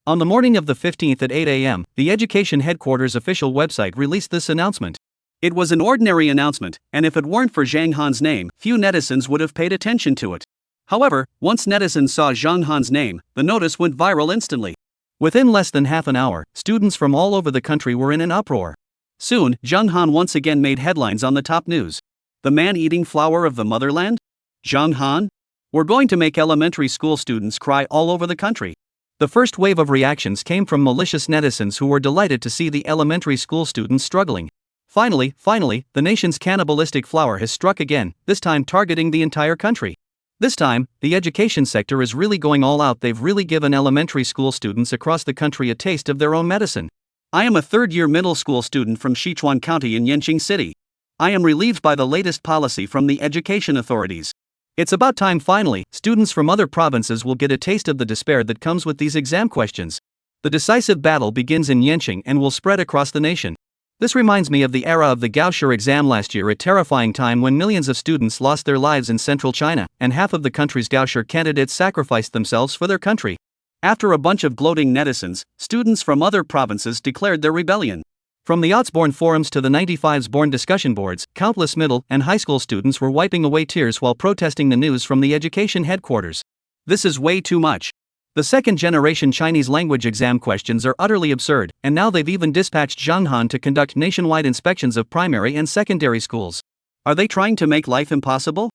On the morning of the 15th at 8 a.m., the education headquarters official website released this announcement. It was an ordinary announcement, and if it weren't for Zhang Han's name, few netizens would have paid attention to it. However, once netizens saw Zhang Han's name, the notice went viral instantly. Within less than half an hour, students from all over the country were in an uproar. Soon, Zhang Han once again made headlines on the top news. The man-eating flower of the motherland? Zhang Han? We're going to make elementary school students cry all over the country. The first wave of reactions came from malicious netizens who were delighted to see the elementary school students struggling. Finally, the nation's cannibalistic flower has struck again, this time targeting the entire country. This time, the education sector is really going all out. They've really given elementary school students across the country a taste of their own medicine. I am a third-year middle school student from Sichuan County in Yancheng City. I am relieved by the latest policy from the education authorities. It's about time finally, students from other provinces will get a taste of the despair that comes with these exam questions. The decisive battle begins in Yancheng and will spread across the nation. This reminds me of the era of the Gaoshi exam last year, a terrifying time when millions of students lost their lives in central China, and half of the country's Gaoshi candidates sacrificed themselves for their country. After a bunch of gloating netizens, students from other provinces declared their rebellion. From the aughts-born forums to the 95s-born discussion boards, countless middle and high school students were wiping away tears while protesting the news from the education headquarters. This is way too much. The second-generation Chinese language exam questions are utterly absurd, and now they've even dispatched Zhang Han to conduct nationwide inspections of primary and secondary schools. Are they trying to make life impossible?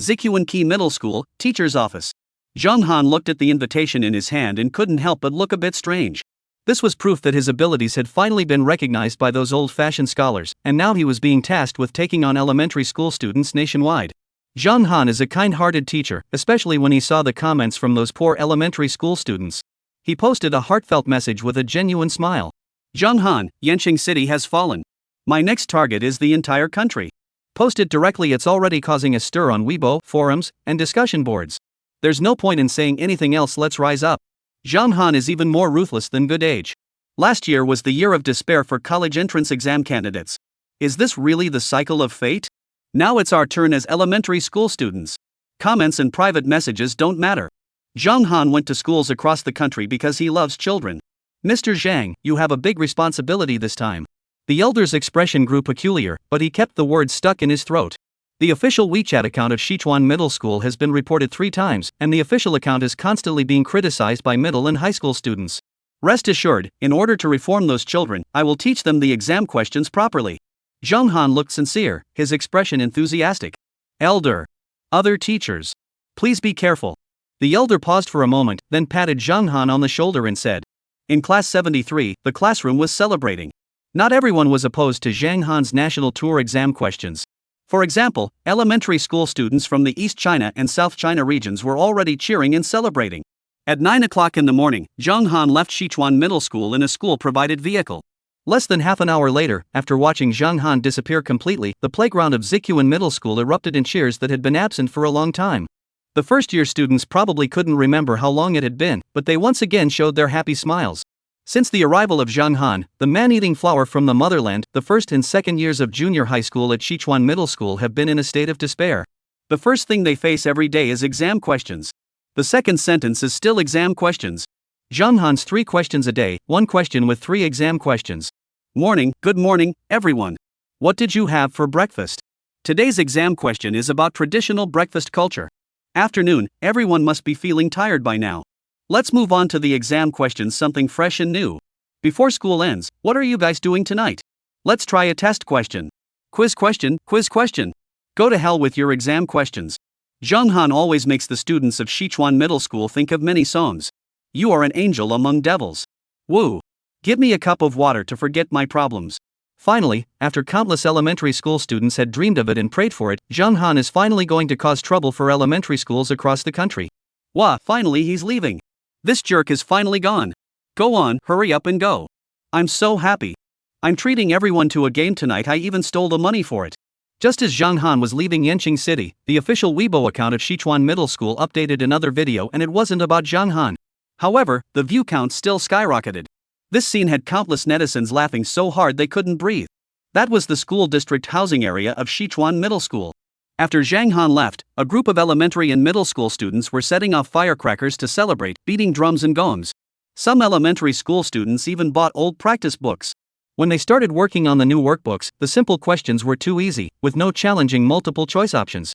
Zikyuan Key Middle School, teacher's office. Zhang Han looked at the invitation in his hand and couldn't help but look a bit strange. This was proof that his abilities had finally been recognized by those old-fashioned scholars, and now he was being tasked with taking on elementary school students nationwide. Zhang Han is a kind-hearted teacher, especially when he saw the comments from those poor elementary school students. He posted a heartfelt message with a genuine smile. Zhang Han, Yanqing City has fallen. My next target is the entire country. Posted directly, it's already causing a stir on Weibo, forums, and discussion boards. There's no point in saying anything else, let's rise up. Zhang Han is even more ruthless than good age. Last year was the year of despair for college entrance exam candidates. Is this really the cycle of fate? Now it's our turn as elementary school students. Comments and private messages don't matter. Zhang Han went to schools across the country because he loves children. Mr. Zhang, you have a big responsibility this time. The elder's expression grew peculiar, but he kept the words stuck in his throat. The official WeChat account of Sichuan Middle School has been reported 3 times, and the official account is constantly being criticized by middle and high school students. Rest assured, in order to reform those children, I will teach them the exam questions properly. Zhang Han looked sincere, his expression enthusiastic. Elder. Other teachers. Please be careful. The elder paused for a moment, then patted Zhang Han on the shoulder and said. In class 73, the classroom was celebrating. Not everyone was opposed to Zhang Han's national tour exam questions. For example, elementary school students from the East China and South China regions were already cheering and celebrating. At 9 o'clock in the morning, Zhang Han left Sichuan Middle School in a school-provided vehicle. Less than half an hour later, after watching Zhang Han disappear completely, the playground of Zikyuan Middle School erupted in cheers that had been absent for a long time. The first-year students probably couldn't remember how long it had been, but they once again showed their happy smiles. Since the arrival of Zhang Han, the man-eating flower from the motherland, the first and second years of junior high school at Sichuan Middle School have been in a state of despair. The first thing they face every day is exam questions. The second sentence is still exam questions. Zhang Han's 3 questions a day, 1 question with 3 exam questions. Morning, good morning, everyone. What did you have for breakfast? Today's exam question is about traditional breakfast culture. Afternoon, everyone must be feeling tired by now. Let's move on to the exam questions, something fresh and new. Before school ends, what are you guys doing tonight? Let's try a test question. Quiz question, quiz question. Go to hell with your exam questions. Zhang Han always makes the students of Sichuan Middle School think of many songs. You are an angel among devils. Woo! Give me a cup of water to forget my problems. Finally, after countless elementary school students had dreamed of it and prayed for it, Zhang Han is finally going to cause trouble for elementary schools across the country. Wah, finally he's leaving. This jerk is finally gone. Go on, hurry up and go. I'm so happy. I'm treating everyone to a game tonight, I even stole the money for it. Just as Zhang Han was leaving Yanqing City, the official Weibo account of Sichuan Middle School updated another video, and it wasn't about Zhang Han. However, the view count still skyrocketed. This scene had countless netizens laughing so hard they couldn't breathe. That was the school district housing area of Sichuan Middle School. After Zhang Han left, a group of elementary and middle school students were setting off firecrackers to celebrate, beating drums and gongs. Some elementary school students even bought old practice books. When they started working on the new workbooks, the simple questions were too easy, with no challenging multiple choice options.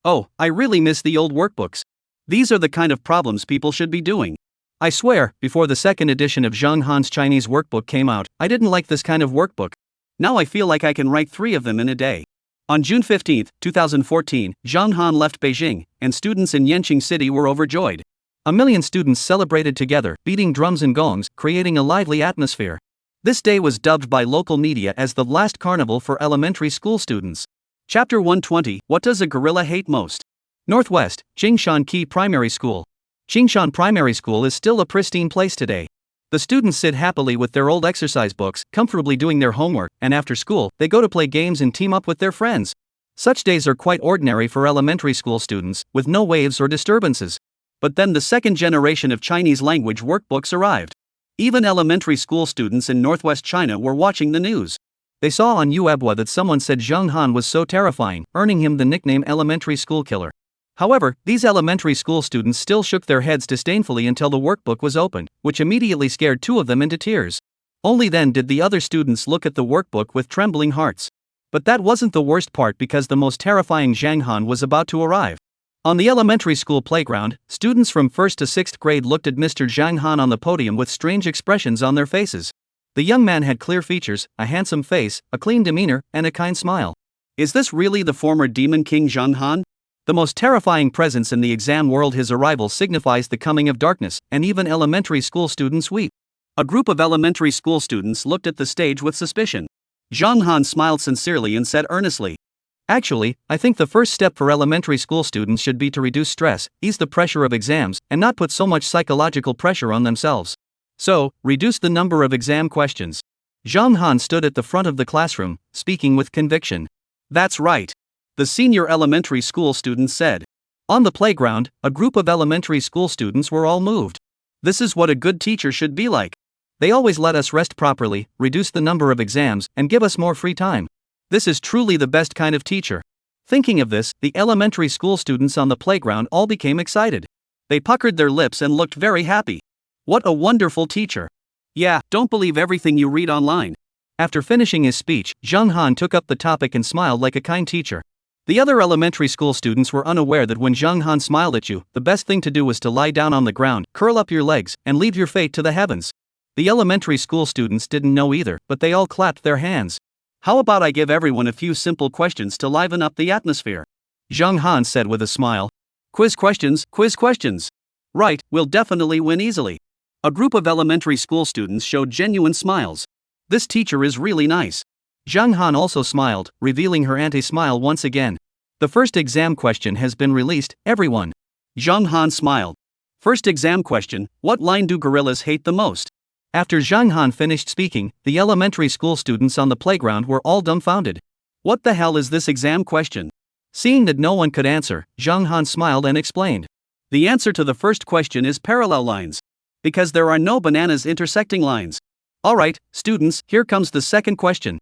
Oh, I really miss the old workbooks. These are the kind of problems people should be doing. I swear, before the second edition of Zhang Han's Chinese workbook came out, I didn't like this kind of workbook. Now I feel like I can write 3 of them in a day. On June 15, 2014, Zhang Han left Beijing, and students in Yanqing City were overjoyed. 1 million students celebrated together, beating drums and gongs, creating a lively atmosphere. This day was dubbed by local media as the last carnival for elementary school students. Chapter 120, What does a gorilla hate most? Northwest, Jingshan Key Primary School. Jingshan Primary School is still a pristine place today. The students sit happily with their old exercise books, comfortably doing their homework, and after school, they go to play games and team up with their friends. Such days are quite ordinary for elementary school students, with no waves or disturbances. But then the second generation of Chinese language workbooks arrived. Even elementary school students in northwest China were watching the news. They saw on Uebwa that someone said Zheng Han was so terrifying, earning him the nickname elementary school killer. However, these elementary school students still shook their heads disdainfully until the workbook was opened, which immediately scared two of them into tears. Only then did the other students look at the workbook with trembling hearts. But that wasn't the worst part, because the most terrifying Zheng Han was about to arrive. On the elementary school playground, students from 1st to 6th grade looked at Mr. Zheng Han on the podium with strange expressions on their faces. The young man had clear features, a handsome face, a clean demeanor, and a kind smile. Is this really the former Demon King Zheng Han? The most terrifying presence in the exam world, his arrival signifies the coming of darkness, and even elementary school students weep. A group of elementary school students looked at the stage with suspicion. Zheng Han smiled sincerely and said earnestly, "Actually, I think the first step for elementary school students should be to reduce stress, ease the pressure of exams, and not put so much psychological pressure on themselves. So, reduce the number of exam questions." Zheng Han stood at the front of the classroom, speaking with conviction. "That's right," the senior elementary school student said. On the playground, a group of elementary school students were all moved. "This is what a good teacher should be like. They always let us rest properly, reduce the number of exams, and give us more free time. This is truly the best kind of teacher." Thinking of this, the elementary school students on the playground all became excited. They puckered their lips and looked very happy. What a wonderful teacher. Yeah, don't believe everything you read online. After finishing his speech, Zheng Han took up the topic and smiled like a kind teacher. The other elementary school students were unaware that when Zheng Han smiled at you, the best thing to do was to lie down on the ground, curl up your legs, and leave your fate to the heavens. The elementary school students didn't know either, but they all clapped their hands. "How about I give everyone a few simple questions to liven up the atmosphere?" Zheng Han said with a smile. Quiz questions, quiz questions. Right, we'll definitely win easily." A group of elementary school students showed genuine smiles. "This teacher is really nice." Zheng Han also smiled, revealing her anti-smile once again. "The first exam question has been released, everyone." Zheng Han smiled. "First exam question, what line do gorillas hate the most?" After Zheng Han finished speaking, the elementary school students on the playground were all dumbfounded. "What the hell is this exam question?" Seeing that no one could answer, Zheng Han smiled and explained. "The answer to the first question is parallel lines. Because there are no bananas intersecting lines." "Alright, students, here comes the second question."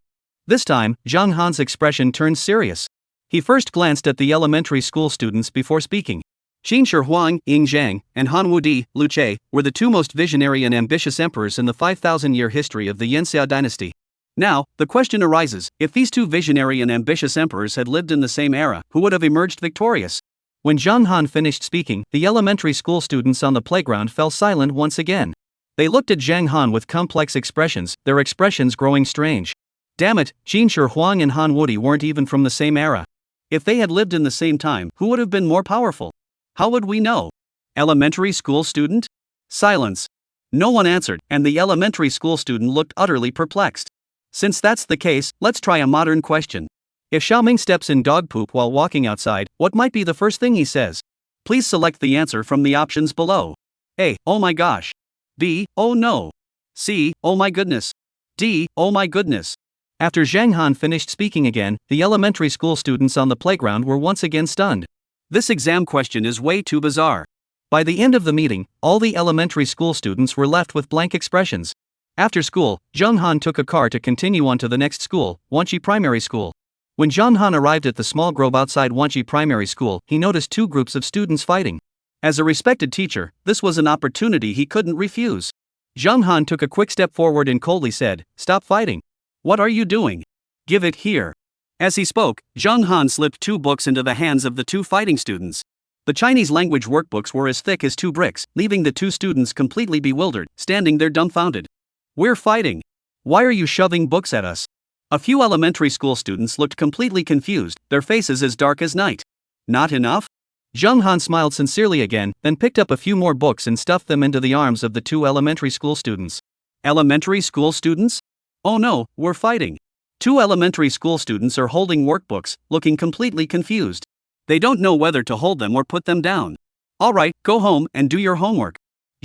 This time, Zheng Han's expression turned serious. He first glanced at the elementary school students before speaking. Qin Shi Huang, Ying Zhang, and Han Wudi, Lu Che, were the two most visionary and ambitious emperors in the 5,000-year history of the Yanxia dynasty. Now, the question arises, if these two visionary and ambitious emperors had lived in the same era, who would have emerged victorious? When Zheng Han finished speaking, the elementary school students on the playground fell silent once again. They looked at Zheng Han with complex expressions, their expressions growing strange. Damn it, Qin Shi Huang and Han Wudi weren't even from the same era. If they had lived in the same time, who would have been more powerful? How would we know? Elementary school student? Silence. No one answered, and the elementary school student looked utterly perplexed. Since that's the case, let's try a modern question. If Xiaoming steps in dog poop while walking outside, what might be the first thing he says? Please select the answer from the options below. A. Oh my gosh. B. Oh no. C. Oh my goodness. D. Oh my goodness. After Zheng Han finished speaking again, the elementary school students on the playground were once again stunned. This exam question is way too bizarre. By the end of the meeting, all the elementary school students were left with blank expressions. After school, Zheng Han took a car to continue on to the next school, Wanqi Primary School. When Zheng Han arrived at the small grove outside Wanqi Primary School, he noticed two groups of students fighting. As a respected teacher, this was an opportunity he couldn't refuse. Zheng Han took a quick step forward and coldly said, "Stop fighting." "What are you doing? Give it here." As he spoke, Zheng Han slipped two books into the hands of the two fighting students. The Chinese language workbooks were as thick as two bricks, leaving the two students completely bewildered, standing there dumbfounded. "We're fighting. Why are you shoving books at us?" A few elementary school students looked completely confused, their faces as dark as night. "Not enough?" Zheng Han smiled sincerely again, then picked up a few more books and stuffed them into the arms of the two elementary school students. "Elementary school students? Oh no, we're fighting." Two elementary school students are holding workbooks, looking completely confused. They don't know whether to hold them or put them down. "Alright, go home and do your homework."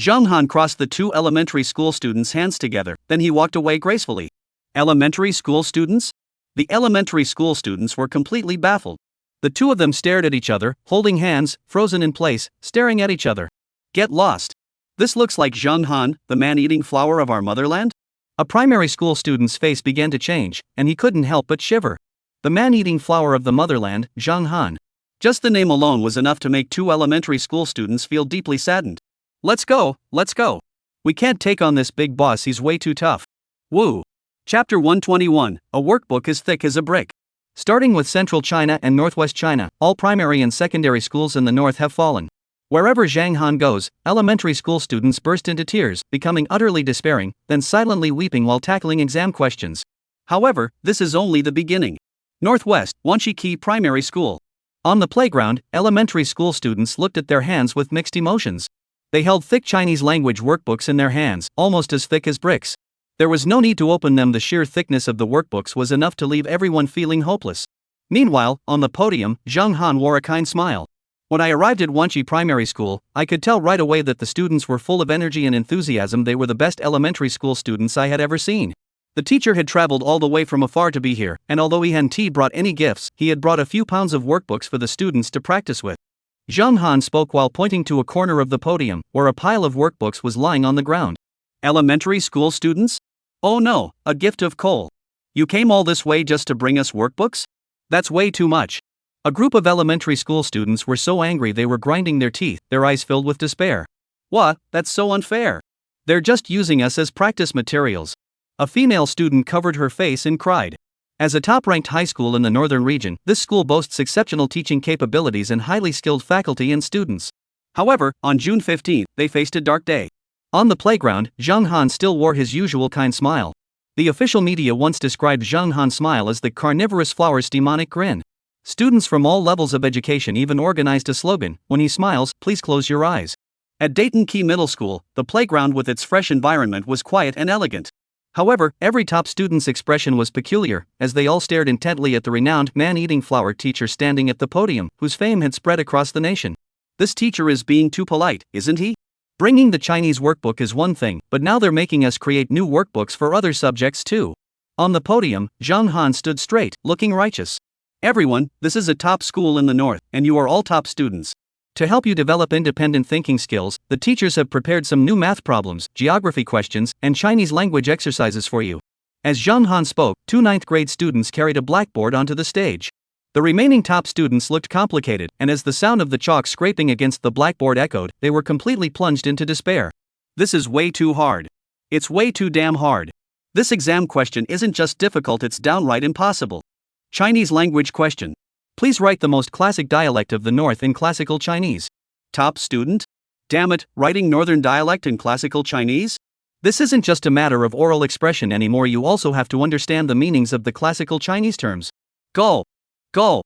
Zheng Han crossed the two elementary school students' hands together, then he walked away gracefully. Elementary school students? The elementary school students were completely baffled. The two of them stared at each other, holding hands, frozen in place, staring at each other. "Get lost. This looks like Zheng Han, the man-eating flower of our motherland?" A primary school student's face began to change, and he couldn't help but shiver. The man-eating flower of the motherland, Zhang Han. Just the name alone was enough to make 2 elementary school students feel deeply saddened. Let's go, let's go. We can't take on this big boss, he's way too tough. Woo. Chapter 121, a workbook as thick as a brick. Starting with central China and northwest China, all primary and secondary schools in the north have fallen. Wherever Zhang Han goes, elementary school students burst into tears, becoming utterly despairing, then silently weeping while tackling exam questions. However, this is only the beginning. Northwest, Wanshi Primary School. On the playground, elementary school students looked at their hands with mixed emotions. They held thick Chinese language workbooks in their hands, almost as thick as bricks. There was no need to open them, the sheer thickness of the workbooks was enough to leave everyone feeling hopeless. Meanwhile, on the podium, Zhang Han wore a kind smile. When I arrived at Wanshi Primary School, I could tell right away that the students were full of energy and enthusiasm. They were the best elementary school students I had ever seen. The teacher had traveled all the way from afar to be here, and although he hadn't brought any gifts, he had brought a few pounds of workbooks for the students to practice with. Zhang Han spoke while pointing to a corner of the podium, where a pile of workbooks was lying on the ground. Elementary school students? Oh no, a gift of coal. You came all this way just to bring us workbooks? That's way too much. A group of elementary school students were so angry they were grinding their teeth, their eyes filled with despair. What? That's so unfair. They're just using us as practice materials. A female student covered her face and cried. As a top-ranked high school in the northern region, this school boasts exceptional teaching capabilities and highly skilled faculty and students. However, on June 15, they faced a dark day. On the playground, Zhang Han still wore his usual kind smile. The official media once described Zhang Han's smile as the carnivorous flower's demonic grin. Students from all levels of education even organized a slogan, "When he smiles, please close your eyes." At Dayton Key Middle School, the playground with its fresh environment was quiet and elegant. However, every top student's expression was peculiar, as they all stared intently at the renowned man-eating flower teacher standing at the podium, whose fame had spread across the nation. This teacher is being too polite, isn't he? Bringing the Chinese workbook is one thing, but now they're making us create new workbooks for other subjects too. On the podium, Zhang Han stood straight, looking righteous. Everyone, this is a top school in the north, and you are all top students. To help you develop independent thinking skills, the teachers have prepared some new math problems, geography questions, and Chinese language exercises for you. As Zhang Han spoke, 2 ninth-grade students carried a blackboard onto the stage. The remaining top students looked complicated, and as the sound of the chalk scraping against the blackboard echoed, they were completely plunged into despair. This is way too hard. It's way too damn hard. This exam question isn't just difficult, it's downright impossible. Chinese language question. Please write the most classic dialect of the North in classical Chinese. Top student? Damn it, writing Northern dialect in classical Chinese? This isn't just a matter of oral expression anymore, you also have to understand the meanings of the classical Chinese terms. Go! Go!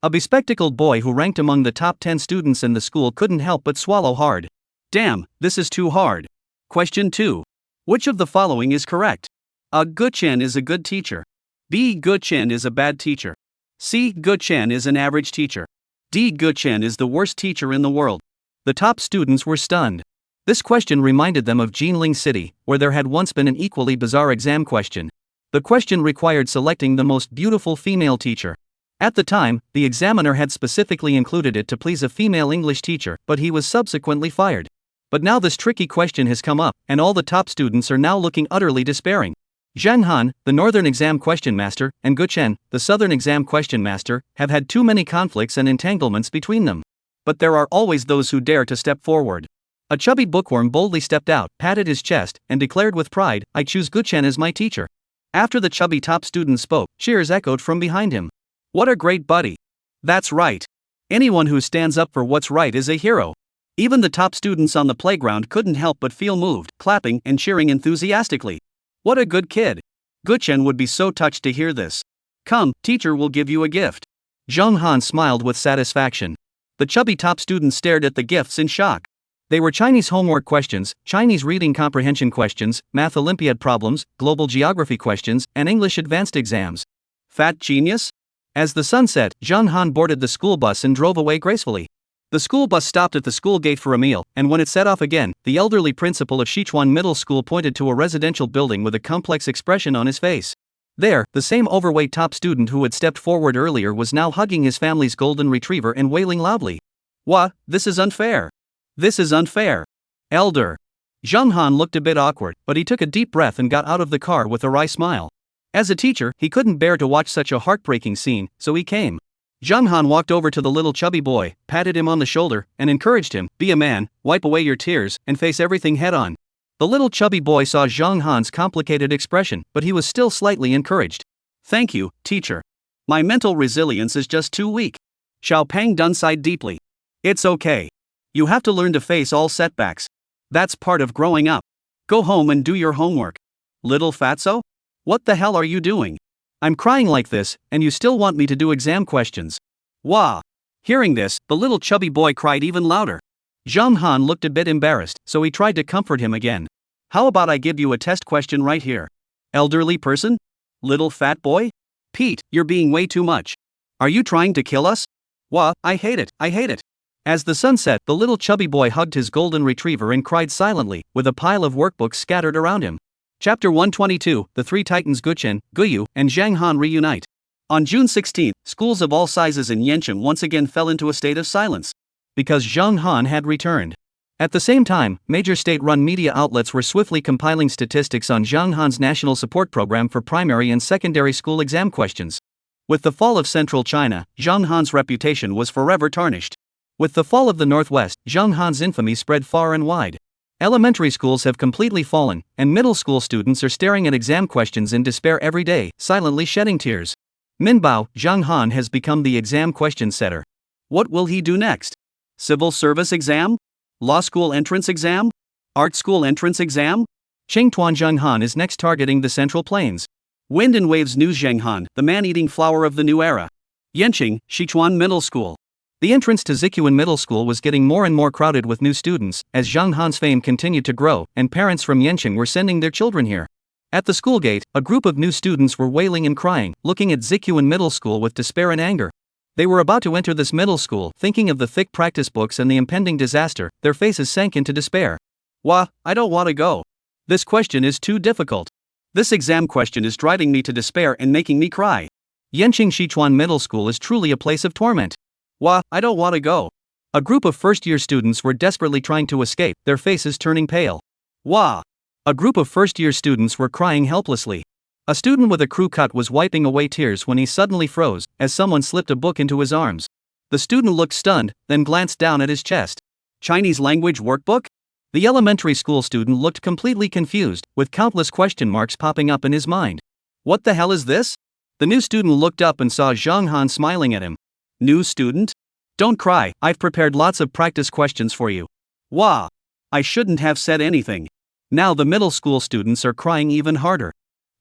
A bespectacled boy who ranked among the top 10 students in the school couldn't help but swallow hard. Damn, this is too hard. Question 2. Which of the following is correct? A. Gu-chen is a good teacher. B. Gu-chen is a bad teacher. C. Gu-chen is an average teacher. D. Gu-chen is the worst teacher in the world. The top students were stunned. This question reminded them of Jinling City, where there had once been an equally bizarre exam question. The question required selecting the most beautiful female teacher. At the time, the examiner had specifically included it to please a female English teacher, but he was subsequently fired. But now this tricky question has come up, and all the top students are now looking utterly despairing. Zhang Han, the northern exam question master, and Gu-chen, the southern exam question master, have had too many conflicts and entanglements between them. But there are always those who dare to step forward. A chubby bookworm boldly stepped out, patted his chest, and declared with pride, "I choose Gu-chen as my teacher." After the chubby top student spoke, cheers echoed from behind him. What a great buddy. That's right. Anyone who stands up for what's right is a hero. Even the top students on the playground couldn't help but feel moved, clapping and cheering enthusiastically. What a good kid. Gu-chen would be so touched to hear this. Come, teacher will give you a gift. Zhang Han smiled with satisfaction. The chubby top students stared at the gifts in shock. They were Chinese homework questions, Chinese reading comprehension questions, math Olympiad problems, global geography questions, and English advanced exams. Fat genius? As the sun set, Zhang Han boarded the school bus and drove away gracefully. The school bus stopped at the school gate for a meal, and when it set off again, the elderly principal of Sichuan Middle School pointed to a residential building with a complex expression on his face. There, the same overweight top student who had stepped forward earlier was now hugging his family's golden retriever and wailing loudly. What? This is unfair. This is unfair. Elder. Zhang Han looked a bit awkward, but he took a deep breath and got out of the car with a wry smile. As a teacher, he couldn't bear to watch such a heartbreaking scene, so he came. Zhang Han walked over to the little chubby boy, patted him on the shoulder, and encouraged him, "Be a man, wipe away your tears, and face everything head on." The little chubby boy saw Zhang Han's complicated expression, but he was still slightly encouraged. "Thank you, teacher. My mental resilience is just too weak." Xiao Pang Dun sighed deeply. "It's okay. You have to learn to face all setbacks. That's part of growing up. Go home and do your homework." "Little fatso? What the hell are you doing? I'm crying like this, and you still want me to do exam questions." "Wah!" Hearing this, the little chubby boy cried even louder. Zhang Han looked a bit embarrassed, so he tried to comfort him again. "How about I give you a test question right here? Elderly person? Little fat boy? Pete, you're being way too much. Are you trying to kill us?" "Wah, I hate it, I hate it." As the sun set, the little chubby boy hugged his golden retriever and cried silently, with a pile of workbooks scattered around him. Chapter 122, The Three Titans Guchen, Guyu, and Zhang Han reunite. On June 16, schools of all sizes in Yancheng once again fell into a state of silence. Because Zhang Han had returned. At the same time, major state-run media outlets were swiftly compiling statistics on Zhang Han's national support program for primary and secondary school exam questions. With the fall of central China, Zhang Han's reputation was forever tarnished. With the fall of the Northwest, Zhang Han's infamy spread far and wide. Elementary schools have completely fallen, and middle school students are staring at exam questions in despair every day, silently shedding tears. Minbao, Zhang Han has become the exam question setter. What will he do next? Civil service exam? Law school entrance exam? Art school entrance exam? Chengtuan Zhang Han is next targeting the Central Plains. Wind and Waves News Zhang Han, the man-eating flower of the new era. Yanqing, Sichuan Middle School. The entrance to Zikuan Middle School was getting more and more crowded with new students, as Zhang Han's fame continued to grow, and parents from Yanqing were sending their children here. At the school gate, a group of new students were wailing and crying, looking at Zikuan Middle School with despair and anger. They were about to enter this middle school, thinking of the thick practice books and the impending disaster. Their faces sank into despair. "Wah, I don't want to go. This question is too difficult. This exam question is driving me to despair and making me cry. Yanqing Sichuan Middle School is truly a place of torment. Wah, I don't want to go." A group of first-year students were desperately trying to escape, their faces turning pale. Wah! A group of first-year students were crying helplessly. A student with a crew cut was wiping away tears when he suddenly froze, as someone slipped a book into his arms. The student looked stunned, then glanced down at his chest. Chinese language workbook? The elementary school student looked completely confused, with countless question marks popping up in his mind. What the hell is this? The new student looked up and saw Zhang Han smiling at him. New student? Don't cry, I've prepared lots of practice questions for you. Wah! I shouldn't have said anything. Now the middle school students are crying even harder.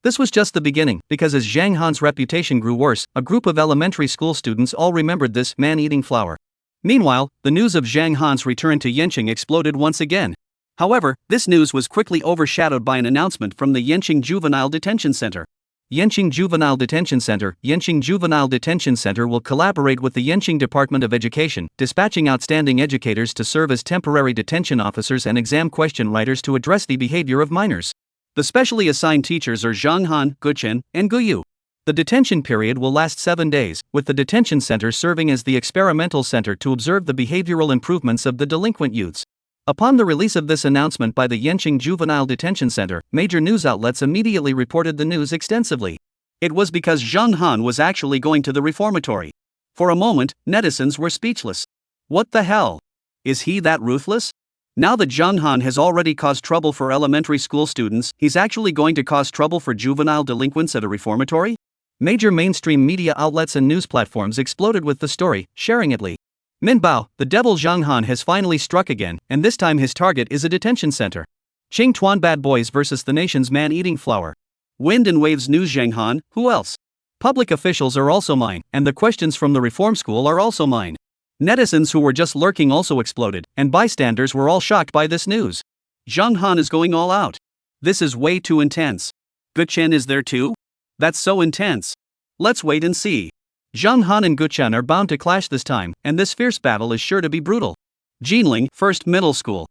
This was just the beginning, because as Zhang Han's reputation grew worse, a group of elementary school students all remembered this man-eating flower. Meanwhile, the news of Zhang Han's return to Yanqing exploded once again. However, this news was quickly overshadowed by an announcement from the Yanqing Juvenile Detention Center. Yanqing Juvenile Detention Center. Yanqing Juvenile Detention Center will collaborate with the Yanqing Department of Education, dispatching outstanding educators to serve as temporary detention officers and exam question writers to address the behavior of minors. The specially assigned teachers are Zhang Han, Guchen, and Guyu. The detention period will last 7 days, with the detention center serving as the experimental center to observe the behavioral improvements of the delinquent youths. Upon the release of this announcement by the Yanqing Juvenile Detention Center, major news outlets immediately reported the news extensively. It was because Zhang Han was actually going to the reformatory. For a moment, netizens were speechless. What the hell? Is he that ruthless? Now that Zhang Han has already caused trouble for elementary school students, he's actually going to cause trouble for juvenile delinquents at a reformatory? Major mainstream media outlets and news platforms exploded with the story, sharing it. Minbao, the devil Zhang Han has finally struck again, and this time his target is a detention center. Chengtuan Bad Boys versus the nation's man-eating flower. Wind and Waves News Zhang Han, who else? Public officials are also mine, and the questions from the reform school are also mine. Netizens who were just lurking also exploded, and bystanders were all shocked by this news. Zhang Han is going all out. This is way too intense. Guchen is there too? That's so intense. Let's wait and see. Zhang Han and Guchen are bound to clash this time, and this fierce battle is sure to be brutal. Jinling, First Middle School.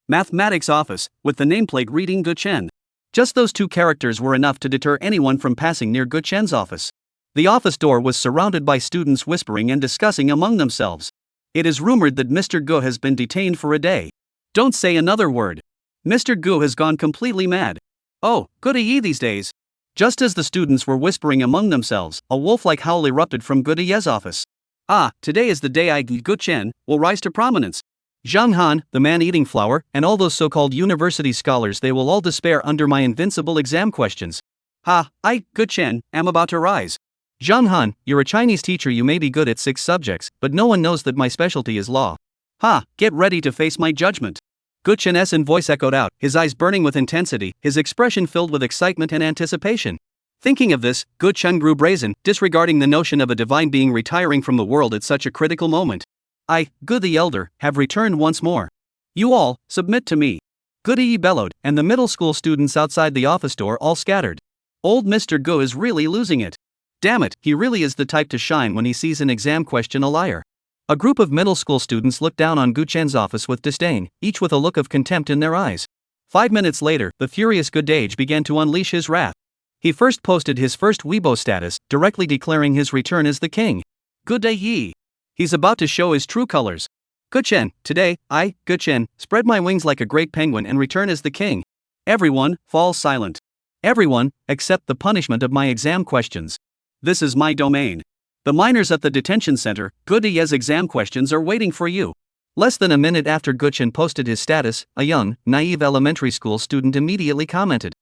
Mathematics office, with the nameplate reading Guchen. Just those two characters were enough to deter anyone from passing near Guchen's office. The office door was surrounded by students whispering and discussing among themselves. It is rumored that Mr. Gu has been detained for a day. Don't say another word. Mr. Gu has gone completely mad. Oh, goody these days. Just as the students were whispering among themselves, a wolf-like howl erupted from Goodye's office. Ah, today is the day Gu Chen will rise to prominence. Zhang Han, the man-eating flower, and all those so-called university scholars, they will all despair under my invincible exam questions. Ha, Gu Chen, am about to rise. Zhang Han, you're a Chinese teacher, you may be good at 6 subjects, but no one knows that my specialty is law. Ha, get ready to face my judgment. Gu Chen's voice echoed out, his eyes burning with intensity, his expression filled with excitement and anticipation. Thinking of this, Gu Chen grew brazen, disregarding the notion of a divine being retiring from the world at such a critical moment. I, Gu the Elder, have returned once more. You all, submit to me. Goody bellowed, and the middle school students outside the office door all scattered. Old Mr. Gu is really losing it. Damn it, he really is the type to shine when he sees an exam question a liar. A group of middle school students looked down on Gu Chen's office with disdain, each with a look of contempt in their eyes. 5 minutes later, the furious Goodage began to unleash his wrath. He first posted his first Weibo status, directly declaring his return as the king. Good day ye. He's about to show his true colors. Gu Chen, today, I, Gu Chen, spread my wings like a great penguin and return as the king. Everyone, fall silent. Everyone, accept the punishment of my exam questions. This is my domain. The minors at the detention center, Goodye's exam questions are waiting for you. Less than a minute after Gu Chen posted his status, a young, naive elementary school student immediately commented.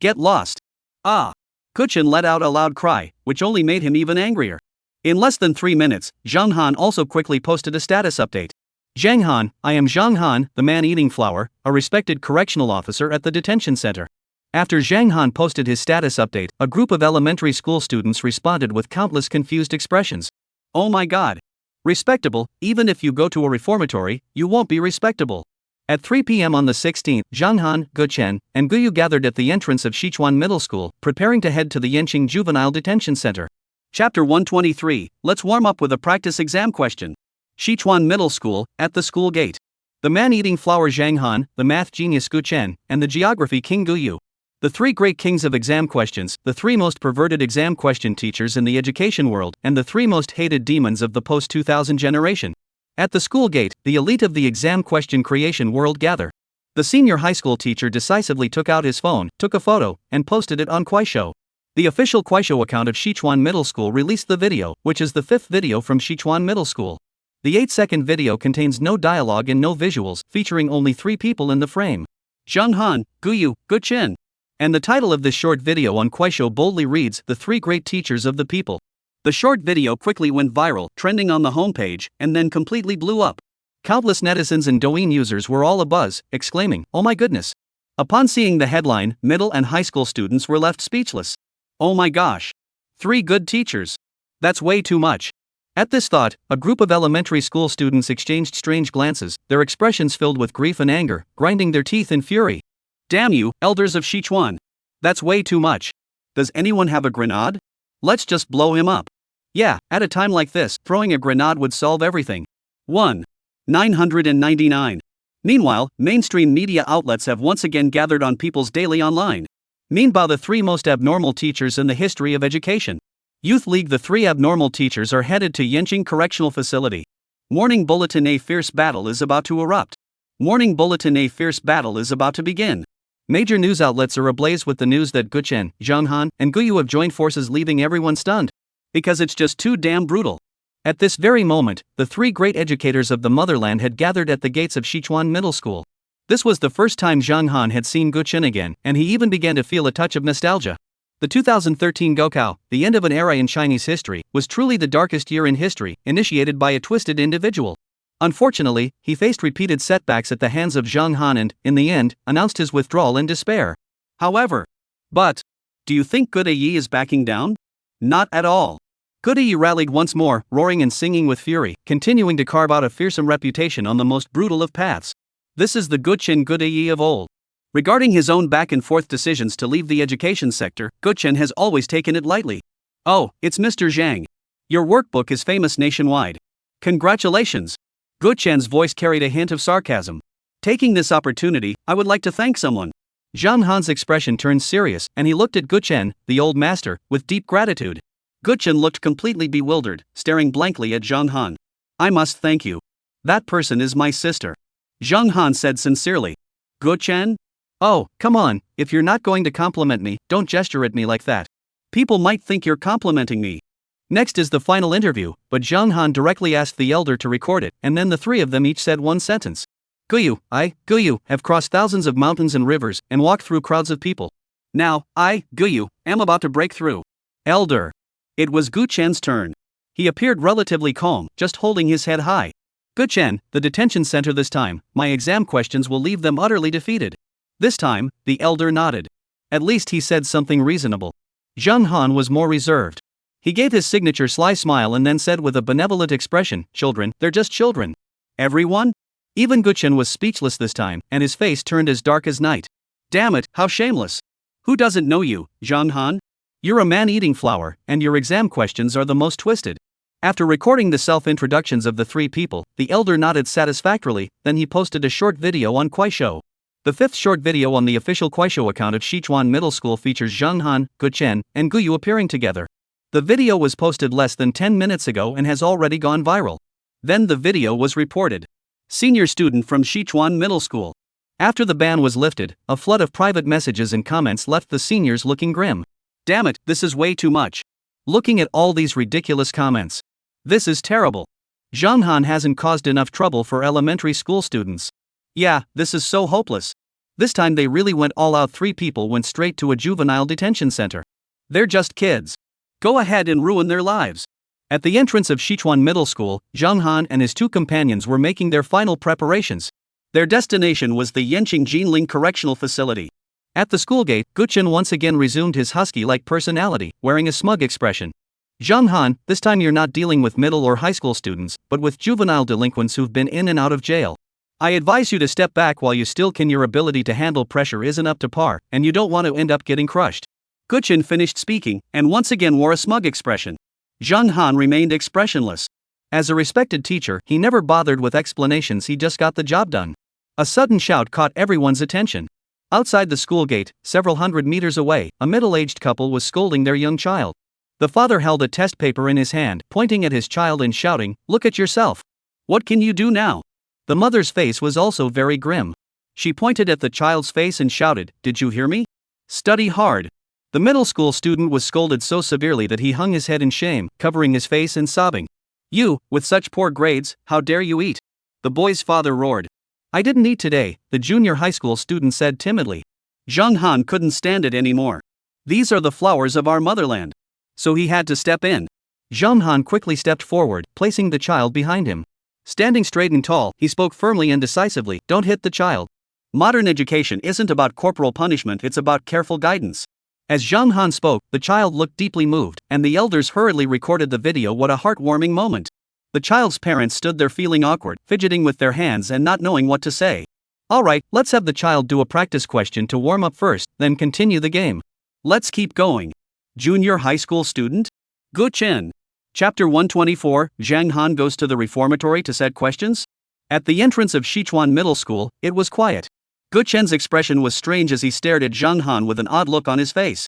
Get lost. Ah. Gu Chen let out a loud cry, which only made him even angrier. In less than 3 minutes, Zhang Han also quickly posted a status update. Zhang Han, I am Zhang Han, the man-eating flower, a respected correctional officer at the detention center. After Zhang Han posted his status update, a group of elementary school students responded with countless confused expressions. Oh my god. Respectable, even if you go to a reformatory, you won't be respectable. At 3 p.m. on the 16th, Zhang Han, Gu Chen, and Gu Yu gathered at the entrance of Sichuan Middle School, preparing to head to the Yanqing Juvenile Detention Center. Chapter 123, let's warm up with a practice exam question. Sichuan Middle School, at the school gate. The man-eating flower Zhang Han, the math genius Gu Chen, and the geography king Gu Yu. The 3 great kings of exam questions, the 3 most perverted exam question teachers in the education world, and the 3 most hated demons of the post-2000 generation. At the school gate, the elite of the exam question creation world gather. The senior high school teacher decisively took out his phone, took a photo, and posted it on Kuaishou. The official Kuaishou account of Sichuan Middle School released the video, which is the 5th video from Sichuan Middle School. The 8-second video contains no dialogue and no visuals, featuring only 3 people in the frame. Zhang Han, Gu Yu, Gu Chen. And the title of this short video on Kuaishou boldly reads, The 3 Great Teachers of the People. The short video quickly went viral, trending on the homepage, and then completely blew up. Countless netizens and Douyin users were all abuzz, exclaiming, oh my goodness. Upon seeing the headline, middle and high school students were left speechless. Oh my gosh. 3 good teachers. That's way too much. At this thought, a group of elementary school students exchanged strange glances, their expressions filled with grief and anger, grinding their teeth in fury. Damn you, elders of Sichuan. That's way too much. Does anyone have a grenade? Let's just blow him up. Yeah, at a time like this, throwing a grenade would solve everything. 1. 999. Meanwhile, mainstream media outlets have once again gathered on People's Daily Online. Meanwhile, the 3 most abnormal teachers in the history of education. Youth League. The 3 abnormal teachers are headed to Yanqing Correctional Facility. Morning Bulletin. A fierce battle is about to erupt. Morning Bulletin. A fierce battle is about to begin. Major news outlets are ablaze with the news that Gu Chen, Zhang Han, and Gu Yu have joined forces, leaving everyone stunned. Because it's just too damn brutal. At this very moment, the 3 great educators of the motherland had gathered at the gates of Sichuan Middle School. This was the first time Zhang Han had seen Gu Chen again, and he even began to feel a touch of nostalgia. The 2013 Gokao, the end of an era in Chinese history, was truly the darkest year in history, initiated by a twisted individual. Unfortunately, he faced repeated setbacks at the hands of Zhang Han and, in the end, announced his withdrawal in despair. However, do you think Goody is backing down? Not at all. Goody rallied once more, roaring and singing with fury, continuing to carve out a fearsome reputation on the most brutal of paths. This is the Gu Chen Goody of old. Regarding his own back-and-forth decisions to leave the education sector, Gu Chen has always taken it lightly. Oh, it's Mr. Zhang. Your workbook is famous nationwide. Congratulations. Gu Chen's voice carried a hint of sarcasm. Taking this opportunity, I would like to thank someone. Zhang Han's expression turned serious, and he looked at Gu Chen, the old master, with deep gratitude. Gu Chen looked completely bewildered, staring blankly at Zhang Han. I must thank you. That person is my sister. Zhang Han said sincerely. Gu Chen? Oh, come on, if you're not going to compliment me, don't gesture at me like that. People might think you're complimenting me. Next is the final interview, but Zhang Han directly asked the elder to record it, and then the three of them each said one sentence. Guyu, have crossed thousands of mountains and rivers, and walked through crowds of people. Now, Guyu, am about to break through. Elder. It was Gu Chen's turn. He appeared relatively calm, just holding his head high. Gu Chen, the detention center this time, my exam questions will leave them utterly defeated. This time, the elder nodded. At least he said something reasonable. Zhang Han was more reserved. He gave his signature sly smile and then said with a benevolent expression, children, they're just children. Everyone? Even Gu Chen was speechless this time, and his face turned as dark as night. Damn it, how shameless. Who doesn't know you, Zhang Han? You're a man-eating flower, and your exam questions are the most twisted. After recording the self-introductions of the three people, the elder nodded satisfactorily, then he posted a short video on Kuaishou. The fifth short video on the official Kuaishou account of Sichuan Middle School features Zhang Han, Gu Chen, and Guyu appearing together. The video was posted less than 10 minutes ago and has already gone viral. Then the video was reported. Senior student from Sichuan Middle School. After the ban was lifted, a flood of private messages and comments left the seniors looking grim. Damn it, this is way too much. Looking at all these ridiculous comments. This is terrible. Zhang Han hasn't caused enough trouble for elementary school students. Yeah, this is so hopeless. This time they really went all out. Three people went straight to a juvenile detention center. They're just kids. Go ahead and ruin their lives. At the entrance of Sichuan Middle School, Zhang Han and his two companions were making their final preparations. Their destination was the Yanqing Jinling Correctional Facility. At the school gate, Gu Chen once again resumed his husky-like personality, wearing a smug expression. Zhang Han, this time you're not dealing with middle or high school students, but with juvenile delinquents who've been in and out of jail. I advise you to step back while you still can. Your ability to handle pressure isn't up to par, and you don't want to end up getting crushed. Gu Chen finished speaking, and once again wore a smug expression. Zhang Han remained expressionless. As a respected teacher, he never bothered with explanations, he just got the job done. A sudden shout caught everyone's attention. Outside the school gate, several hundred meters away, a middle-aged couple was scolding their young child. The father held a test paper in his hand, pointing at his child and shouting, "Look at yourself. What can you do now?" The mother's face was also very grim. She pointed at the child's face and shouted, "Did you hear me? Study hard." The middle school student was scolded so severely that he hung his head in shame, covering his face and sobbing. "You, with such poor grades, how dare you eat?" The boy's father roared. "I didn't eat today," the junior high school student said timidly. Zhang Han couldn't stand it anymore. These are the flowers of our motherland. So he had to step in. Zhang Han quickly stepped forward, placing the child behind him. Standing straight and tall, he spoke firmly and decisively, "Don't hit the child. Modern education isn't about corporal punishment, it's about careful guidance." As Zhang Han spoke, the child looked deeply moved, and the elders hurriedly recorded the video. What a heartwarming moment. The child's parents stood there feeling awkward, fidgeting with their hands and not knowing what to say. "Alright, let's have the child do a practice question to warm up first, then continue the game. Let's keep going." Junior high school student? Gu Chen. Chapter 124, Zhang Han goes to the reformatory to set questions? At the entrance of Sichuan Middle School, it was quiet. Gu Chen's expression was strange as he stared at Zhang Han with an odd look on his face.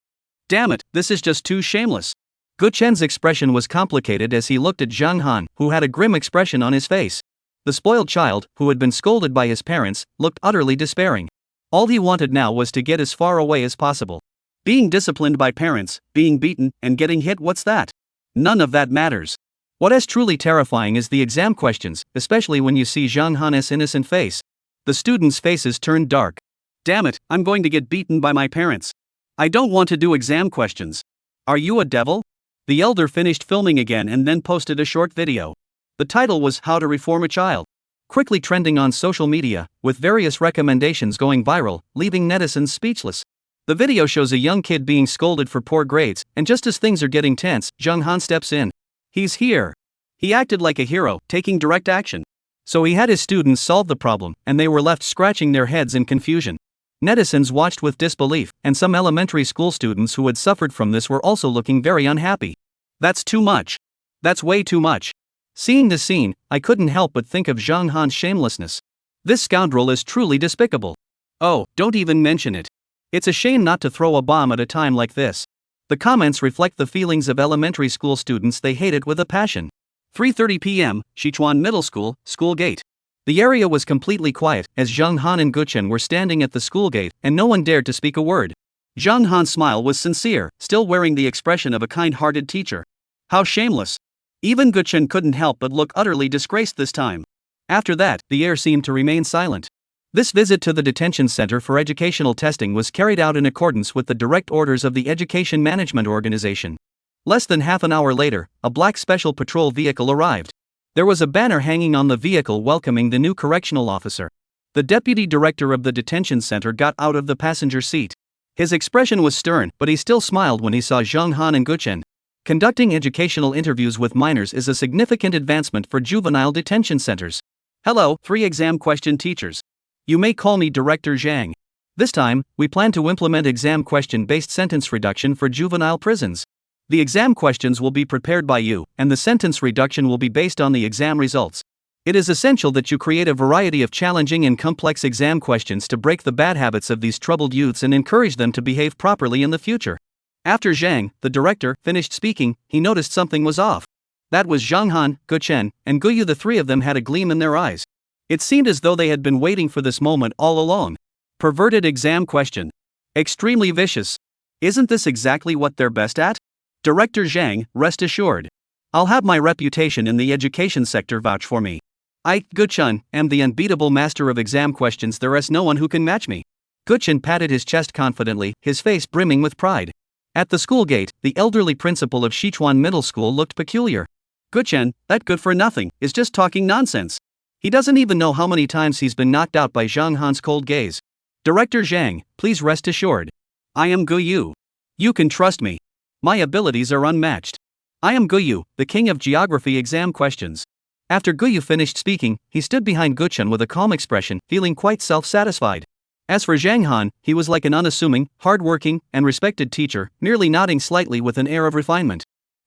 Damn it, this is just too shameless. Gu Chen's expression was complicated as he looked at Zhang Han, who had a grim expression on his face. The spoiled child, who had been scolded by his parents, looked utterly despairing. All he wanted now was to get as far away as possible. Being disciplined by parents, being beaten, and getting hit, what's that? None of that matters. What is truly terrifying is the exam questions, especially when you see Zhang Han's innocent face. The students' faces turned dark. Damn it, I'm going to get beaten by my parents. I don't want to do exam questions. Are you a devil? The elder finished filming again and then posted a short video. The title was How to Reform a Child. Quickly trending on social media, with various recommendations going viral, leaving netizens speechless. The video shows a young kid being scolded for poor grades, and just as things are getting tense, Zhang Han steps in. He's here. He acted like a hero, taking direct action. So he had his students solve the problem, and they were left scratching their heads in confusion. Netizens watched with disbelief, and some elementary school students who had suffered from this were also looking very unhappy. That's too much. That's way too much. Seeing the scene, I couldn't help but think of Zhang Han's shamelessness. This scoundrel is truly despicable. Oh, don't even mention it. It's a shame not to throw a bomb at a time like this. The comments reflect the feelings of elementary school students. They hate it with a passion. 3:30 p.m., Sichuan Middle School, School Gate. The area was completely quiet, as Zhang Han and Guchen were standing at the school gate, and no one dared to speak a word. Zhang Han's smile was sincere, still wearing the expression of a kind-hearted teacher. How shameless. Even Guchen couldn't help but look utterly disgraced this time. After that, the air seemed to remain silent. This visit to the detention center for educational testing was carried out in accordance with the direct orders of the Education Management Organization. Less than half an hour later, a black special patrol vehicle arrived. There was a banner hanging on the vehicle welcoming the new correctional officer. The deputy director of the detention center got out of the passenger seat. His expression was stern, but he still smiled when he saw Zhang Han and Guchen. Conducting educational interviews with minors is a significant advancement for juvenile detention centers. Hello, 3 exam question teachers. You may call me Director Zhang. This time, we plan to implement exam question-based sentence reduction for juvenile prisons. The exam questions will be prepared by you, and the sentence reduction will be based on the exam results. It is essential that you create a variety of challenging and complex exam questions to break the bad habits of these troubled youths and encourage them to behave properly in the future. After Zhang, the director, finished speaking, he noticed something was off. That was Zhang Han, Guchen, and Guyu. The 3 of them had a gleam in their eyes. It seemed as though they had been waiting for this moment all along. Perverted exam question. Extremely vicious. Isn't this exactly what they're best at? Director Zhang, rest assured. I'll have my reputation in the education sector vouch for me. I, Guchen, am the unbeatable master of exam questions. There is no one who can match me. Guchen patted his chest confidently, his face brimming with pride. At the school gate, the elderly principal of Sichuan Middle School looked peculiar. Guchen, that good for nothing, is just talking nonsense. He doesn't even know how many times he's been knocked out by Zhang Han's cold gaze. Director Zhang, please rest assured. I am Guyu. You can trust me. My abilities are unmatched. I am Guyu, the king of geography exam questions. After Guyu finished speaking, he stood behind Guchen with a calm expression, feeling quite self-satisfied. As for Zhang Han, he was like an unassuming, hard-working, and respected teacher, merely nodding slightly with an air of refinement.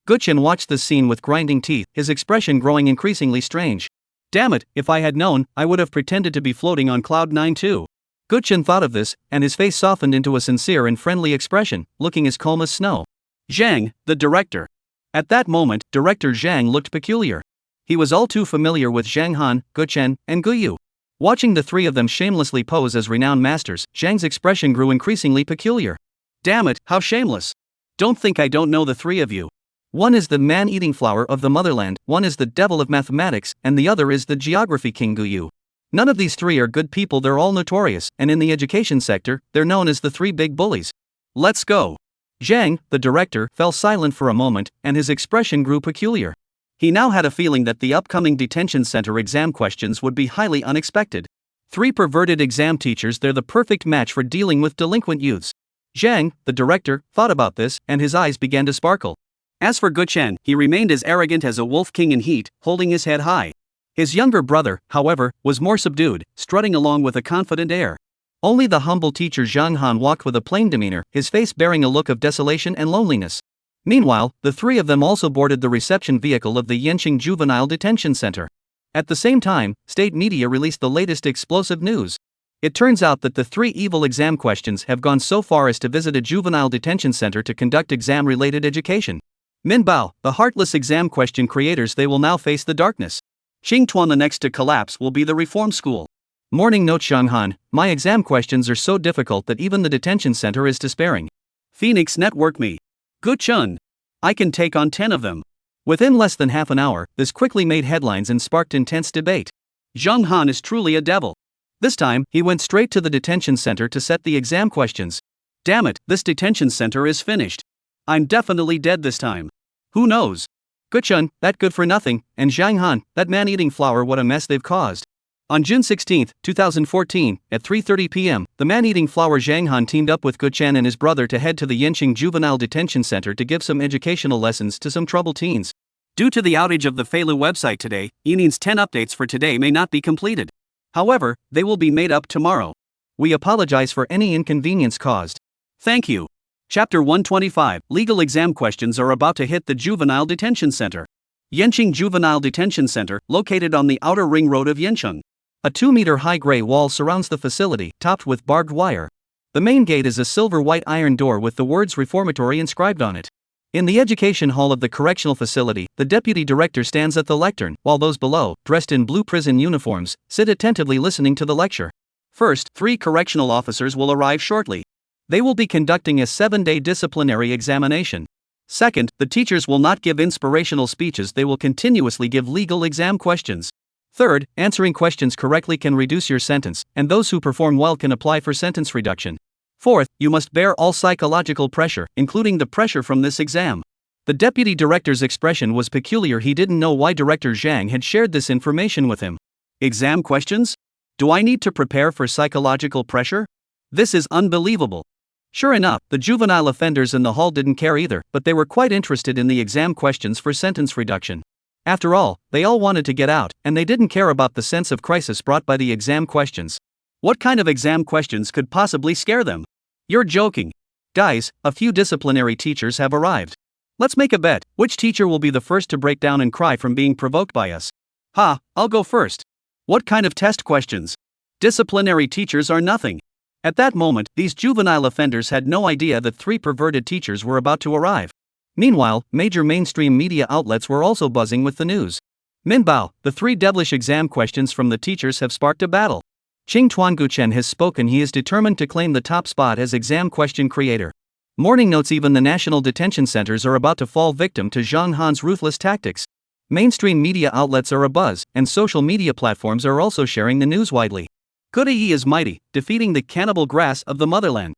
Guchen watched this scene with grinding teeth, his expression growing increasingly strange. Damn it, if I had known, I would have pretended to be floating on cloud 9 too. Guchen thought of this, and his face softened into a sincere and friendly expression, looking as calm as snow. Zhang, the director. At that moment, Director Zhang looked peculiar. He was all too familiar with Zhang Han, Guchen, and Guyu. Watching the 3 of them shamelessly pose as renowned masters, Zhang's expression grew increasingly peculiar. Damn it, how shameless. Don't think I don't know the 3 of you. One is the man-eating flower of the motherland, one is the devil of mathematics, and the other is the geography king Guyu. None of these 3 are good people. They're all notorious, and in the education sector, they're known as the 3 big bullies. Let's go. Zhang, the director, fell silent for a moment, and his expression grew peculiar. He now had a feeling that the upcoming detention center exam questions would be highly unexpected. 3 perverted exam teachers, they're the perfect match for dealing with delinquent youths. Zhang, the director, thought about this, and his eyes began to sparkle. As for Guchen, he remained as arrogant as a wolf king in heat, holding his head high. His younger brother, however, was more subdued, strutting along with a confident air. Only the humble teacher Zhang Han walked with a plain demeanor, his face bearing a look of desolation and loneliness. Meanwhile, the 3 of them also boarded the reception vehicle of the Yanqing Juvenile Detention Center. At the same time, state media released the latest explosive news. It turns out that the 3 evil exam questions have gone so far as to visit a juvenile detention center to conduct exam-related education. Minbao, the heartless exam question creators, they will now face the darkness. Qingtuan, the next to collapse, will be the reform school. Morning note: Zhang Han, my exam questions are so difficult that even the detention center is despairing. Phoenix Network me. Guchen. I can take on 10 of them. Within less than half an hour, this quickly made headlines and sparked intense debate. Zhang Han is truly a devil. This time, he went straight to the detention center to set the exam questions. Damn it, this detention center is finished. I'm definitely dead this time. Who knows? Guchen, that good for nothing, and Zhang Han, that man-eating flower, what a mess they've caused. On June 16, 2014, at 3:30 p.m., the man-eating flower Zhang Han teamed up with Guchen and his brother to head to the Yanqing Juvenile Detention Center to give some educational lessons to some troubled teens. Due to the outage of the Feilu website today, Yinin's 10 updates for today may not be completed. However, they will be made up tomorrow. We apologize for any inconvenience caused. Thank you. Chapter 125, Legal exam questions are about to hit the Juvenile Detention Center. Yanqing Juvenile Detention Center, located on the outer ring road of Yanqing. A 2-meter-high gray wall surrounds the facility, topped with barbed wire. The main gate is a silver white iron door with the words reformatory inscribed on it. In the education hall of the correctional facility, the deputy director stands at the lectern, while those below, dressed in blue prison uniforms, sit attentively listening to the lecture. First, 3 correctional officers will arrive shortly. They will be conducting a 7-day disciplinary examination. Second, the teachers will not give inspirational speeches, they will continuously give legal exam questions. Third, answering questions correctly can reduce your sentence, and those who perform well can apply for sentence reduction. Fourth, you must bear all psychological pressure, including the pressure from this exam. The deputy director's expression was peculiar. He didn't know why Director Zhang had shared this information with him. Exam questions? Do I need to prepare for psychological pressure? This is unbelievable. Sure enough, the juvenile offenders in the hall didn't care either, but they were quite interested in the exam questions for sentence reduction. After all, they all wanted to get out, and they didn't care about the sense of crisis brought by the exam questions. What kind of exam questions could possibly scare them? You're joking. Guys, a few disciplinary teachers have arrived. Let's make a bet, which teacher will be the first to break down and cry from being provoked by us? Ha, I'll go first. What kind of test questions? Disciplinary teachers are nothing. At that moment, these juvenile offenders had no idea that 3 perverted teachers were about to arrive. Meanwhile, major mainstream media outlets were also buzzing with the news. Minbao, the 3 devilish exam questions from the teachers have sparked a battle. Qing Tuanguchen has spoken. He is determined to claim the top spot as exam question creator. Morning notes: even the national detention centers are about to fall victim to Zhang Han's ruthless tactics. Mainstream media outlets are abuzz, and social media platforms are also sharing the news widely. Goodeye is mighty, defeating the cannibal grass of the motherland.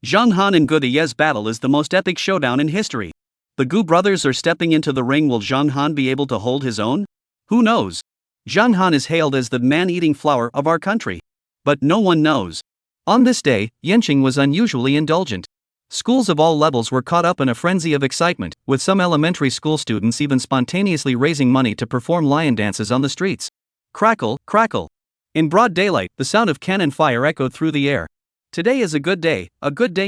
Zhang Han and Goodeye's battle is the most epic showdown in history. The Gu brothers are stepping into the ring. Will Zhang Han be able to hold his own? Who knows? Zhang Han is hailed as the man-eating flower of our country. But no one knows. On this day, Yanqing was unusually indulgent. Schools of all levels were caught up in a frenzy of excitement, with some elementary school students even spontaneously raising money to perform lion dances on the streets. Crackle, crackle. In broad daylight, the sound of cannon fire echoed through the air. Today is a good day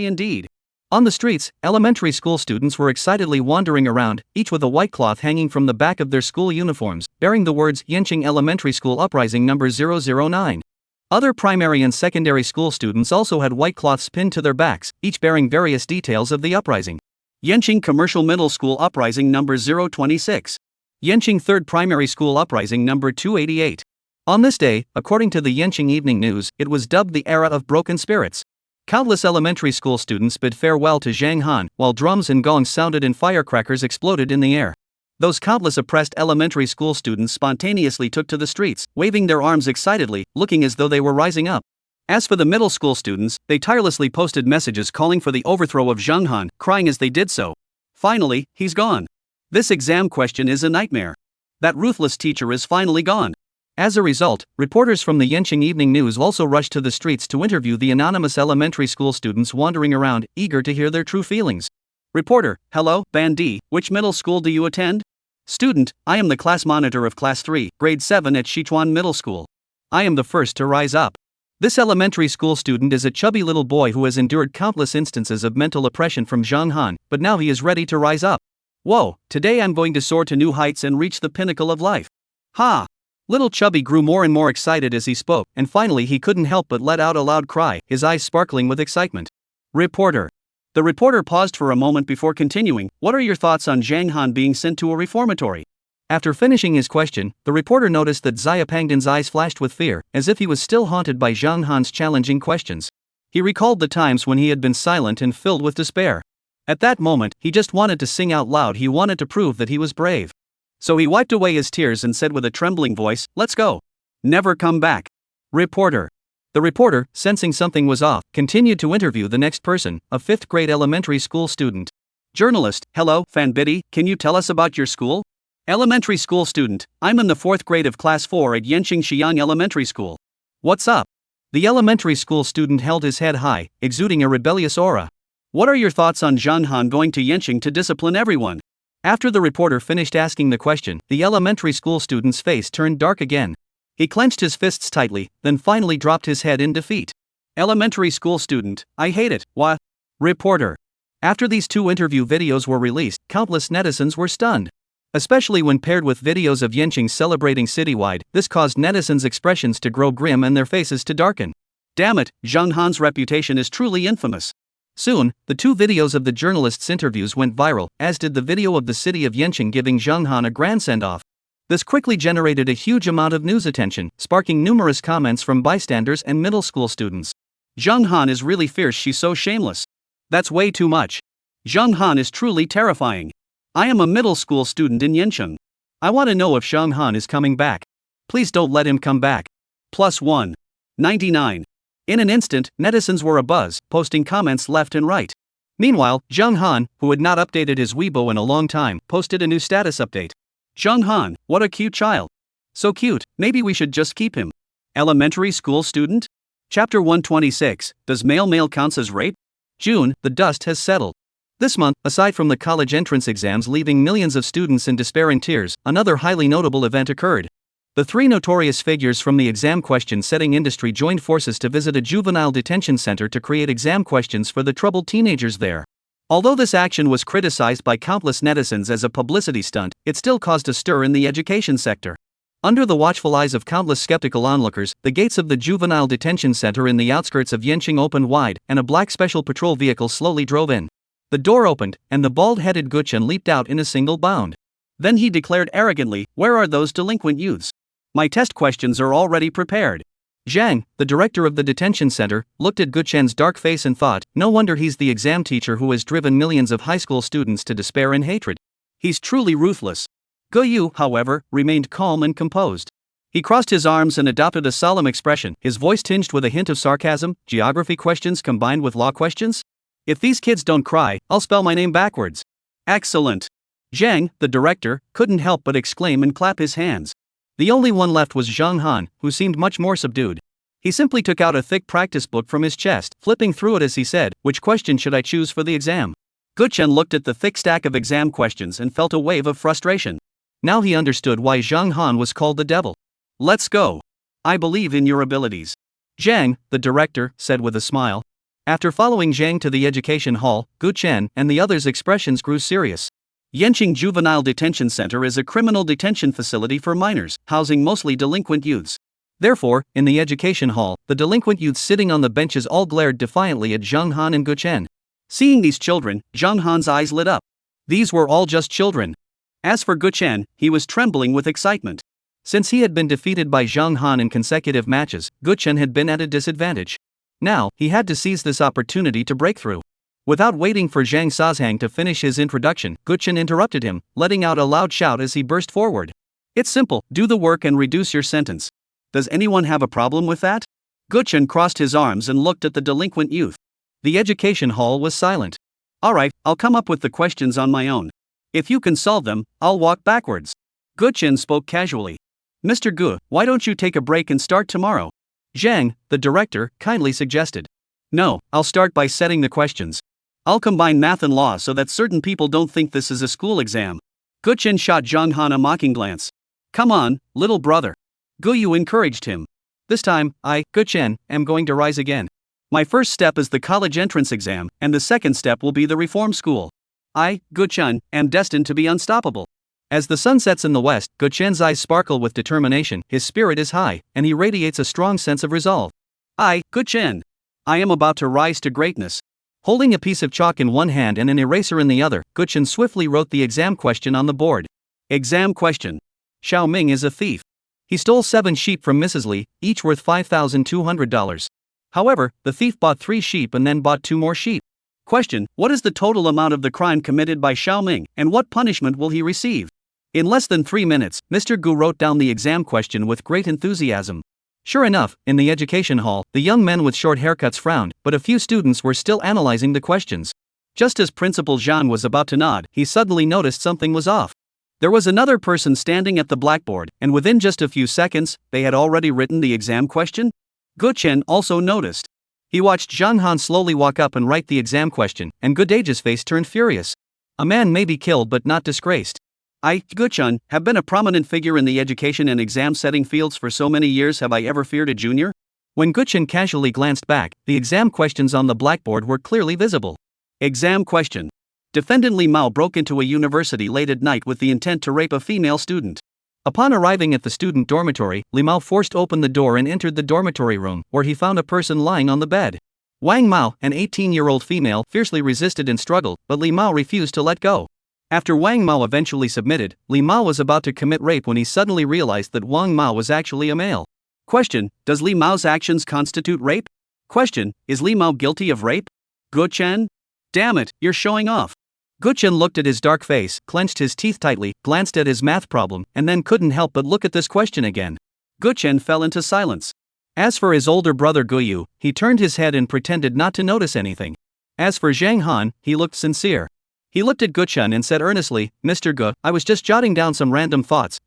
indeed. On the streets, elementary school students were excitedly wandering around, each with a white cloth hanging from the back of their school uniforms, bearing the words Yanqing Elementary School Uprising Number 009. Other primary and secondary school students also had white cloths pinned to their backs, each bearing various details of the uprising. Yanqing Commercial Middle School Uprising Number 026. Yanqing Third Primary School Uprising Number 288. On this day, according to the Yanqing Evening News, it was dubbed the Era of Broken Spirits. Countless elementary school students bid farewell to Zhang Han, while drums and gongs sounded and firecrackers exploded in the air. Those countless oppressed elementary school students spontaneously took to the streets, waving their arms excitedly, looking as though they were rising up. As for the middle school students, they tirelessly posted messages calling for the overthrow of Zhang Han, crying as they did so. Finally, he's gone. This exam question is a nightmare. That ruthless teacher is finally gone. As a result, reporters from the Yanqing Evening News also rushed to the streets to interview the anonymous elementary school students wandering around, eager to hear their true feelings. Reporter: hello, Bandi, which middle school do you attend? Student: I am the class monitor of Class 3, Grade 7 at Sichuan Middle School. I am the first to rise up. This elementary school student is a chubby little boy who has endured countless instances of mental oppression from Zhang Han, but now he is ready to rise up. Whoa, today I'm going to soar to new heights and reach the pinnacle of life. Ha! Little Chubby grew more and more excited as he spoke, and finally he couldn't help but let out a loud cry, his eyes sparkling with excitement. Reporter. The reporter paused for a moment before continuing. What are your thoughts on Zhang Han being sent to a reformatory? After finishing his question, the reporter noticed that Xia Pangdan's eyes flashed with fear, as if he was still haunted by Zhang Han's challenging questions. He recalled the times when he had been silent and filled with despair. At that moment, he just wanted to sing out loud. He wanted to prove that he was brave. So he wiped away his tears and said with a trembling voice, "Let's go. Never come back." Reporter. The reporter, sensing something was off, continued to interview the next person, a 5th grade elementary school student. Journalist: hello, Fanbidi, can you tell us about your school? Elementary school student: I'm in the 4th grade of Class 4 at Yanqing Xiang Elementary School. What's up? The elementary school student held his head high, exuding a rebellious aura. What are your thoughts on Zhang Han going to Yanqing to discipline everyone? After the reporter finished asking the question, the elementary school student's face turned dark again. He clenched his fists tightly, then finally dropped his head in defeat. Elementary school student: I hate it. What? Reporter. After these 2 interview videos were released, countless netizens were stunned. Especially when paired with videos of Yanqing celebrating citywide, this caused netizens' expressions to grow grim and their faces to darken. Damn it, Zhang Han's reputation is truly infamous. Soon, the two videos of the journalists' interviews went viral, as did the video of the city of Yanqing giving Zhang Han a grand send-off. This quickly generated a huge amount of news attention, sparking numerous comments from bystanders and middle school students. Zhang Han is really fierce, she's so shameless. That's way too much. Zhang Han is truly terrifying. I am a middle school student in Yanqing. I want to know if Zhang Han is coming back. Please don't let him come back. +1. 99. In an instant, netizens were abuzz, posting comments left and right. Meanwhile, Zhang Han, who had not updated his Weibo in a long time, posted a new status update. Zhang Han, what a cute child. So cute, maybe we should just keep him. Elementary school student? Chapter 126, does male counts as rape? June, the dust has settled. This month, aside from the college entrance exams leaving millions of students in despair and tears, another highly notable event occurred. The three notorious figures from the exam question-setting industry joined forces to visit a juvenile detention center to create exam questions for the troubled teenagers there. Although this action was criticized by countless netizens as a publicity stunt, it still caused a stir in the education sector. Under the watchful eyes of countless skeptical onlookers, the gates of the juvenile detention center in the outskirts of Yanqing opened wide, and a black special patrol vehicle slowly drove in. The door opened, and the bald-headed Guchen leaped out in a single bound. Then he declared arrogantly, "Where are those delinquent youths? My test questions are already prepared." Zhang, the director of the detention center, looked at Guchen's dark face and thought, no wonder he's the exam teacher who has driven millions of high school students to despair and hatred. He's truly ruthless. Gu Yu, however, remained calm and composed. He crossed his arms and adopted a solemn expression, his voice tinged with a hint of sarcasm. Geography questions combined with law questions? If these kids don't cry, I'll spell my name backwards. Excellent. Zhang, the director, couldn't help but exclaim and clap his hands. The only one left was Zhang Han, who seemed much more subdued. He simply took out a thick practice book from his chest, flipping through it as he said, "Which question should I choose for the exam?" Guchen looked at the thick stack of exam questions and felt a wave of frustration. Now he understood why Zhang Han was called the devil. "Let's go. I believe in your abilities." Zhang, the director, said with a smile. After following Zhang to the education hall, Guchen and the others' expressions grew serious. Yanqing Juvenile Detention Center is a criminal detention facility for minors, housing mostly delinquent youths. Therefore, in the education hall, the delinquent youths sitting on the benches all glared defiantly at Zhang Han and Guchen. Seeing these children, Zhang Han's eyes lit up. These were all just children. As for Guchen, he was trembling with excitement. Since he had been defeated by Zhang Han in consecutive matches, Guchen had been at a disadvantage. Now, he had to seize this opportunity to break through. Without waiting for Zhang Sazhang to finish his introduction, Guchen interrupted him, letting out a loud shout as he burst forward. "It's simple, do the work and reduce your sentence. Does anyone have a problem with that?" Guchen crossed his arms and looked at the delinquent youth. The education hall was silent. "Alright, I'll come up with the questions on my own. If you can solve them, I'll walk backwards." Guchen spoke casually. "Mr. Gu, why don't you take a break and start tomorrow?" Zhang, the director, kindly suggested. "No, I'll start by setting the questions. I'll combine math and law so that certain people don't think this is a school exam." Guchen shot Zhang Han a mocking glance. "Come on, little brother." Gu Yu encouraged him. "This time, I, Guchen, am going to rise again. My first step is the college entrance exam, and the second step will be the reform school. I, Guchen, am destined to be unstoppable." As the sun sets in the west, Guchen's eyes sparkle with determination, his spirit is high, and he radiates a strong sense of resolve. "I, Guchen. I am about to rise to greatness." Holding a piece of chalk in one hand and an eraser in the other, Guchen swiftly wrote the exam question on the board. Exam question. Xiao Ming is a thief. He stole 7 sheep from Mrs. Li, each worth $5,200. However, the thief bought 3 sheep and then bought 2 more sheep. Question: what is the total amount of the crime committed by Xiao Ming, and what punishment will he receive? In less than 3 minutes, Mr. Gu wrote down the exam question with great enthusiasm. Sure enough, in the education hall, the young men with short haircuts frowned, but a few students were still analyzing the questions. Just as Principal Zhang was about to nod, he suddenly noticed something was off. There was another person standing at the blackboard, and within just a few seconds, they had already written the exam question. Guchen also noticed. He watched Zhang Han slowly walk up and write the exam question, and Gudage's face turned furious. A man may be killed but not disgraced. I, Guchen, have been a prominent figure in the education and exam setting fields for so many years. Have I ever feared a junior? When Guchen casually glanced back, the exam questions on the blackboard were clearly visible. Exam question. Defendant Li Mao broke into a university late at night with the intent to rape a female student. Upon arriving at the student dormitory, Li Mao forced open the door and entered the dormitory room, where he found a person lying on the bed. Wang Mao, an 18-year-old female, fiercely resisted and struggled, but Li Mao refused to let go. After Wang Mao eventually submitted, Li Mao was about to commit rape when he suddenly realized that Wang Mao was actually a male. Question: Does Li Mao's actions constitute rape? Question: Is Li Mao guilty of rape? Gu Chen? Damn it, you're showing off. Gu Chen looked at his dark face, clenched his teeth tightly, glanced at his math problem, and then couldn't help but look at this question again. Gu Chen fell into silence. As for his older brother Gu Yu, he turned his head and pretended not to notice anything. As for Zhang Han, he looked sincere. He looked at Gu Chen and said earnestly, "Mr. Gu, I was just jotting down some random thoughts,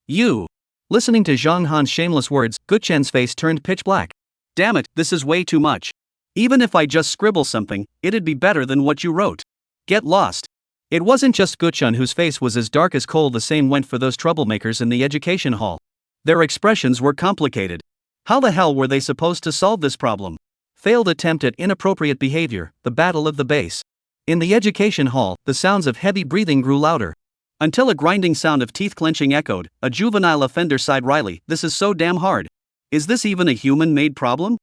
You." Listening to Zhang Han's shameless words, Gu Chen's face turned pitch black. Damn it, this is way too much. Even if I just scribble something, it'd be better than what you wrote. Get lost. It wasn't just Gu Chen whose face was as dark as coal, the same went for those troublemakers in the education hall. Their expressions were complicated. How the hell were they supposed to solve this problem? Failed attempt at inappropriate behavior, the battle of the bass. In the education hall, the sounds of heavy breathing grew louder. Until a grinding sound of teeth clenching echoed. A juvenile offender sighed wryly, "This is so damn hard. Is this even a human-made problem?"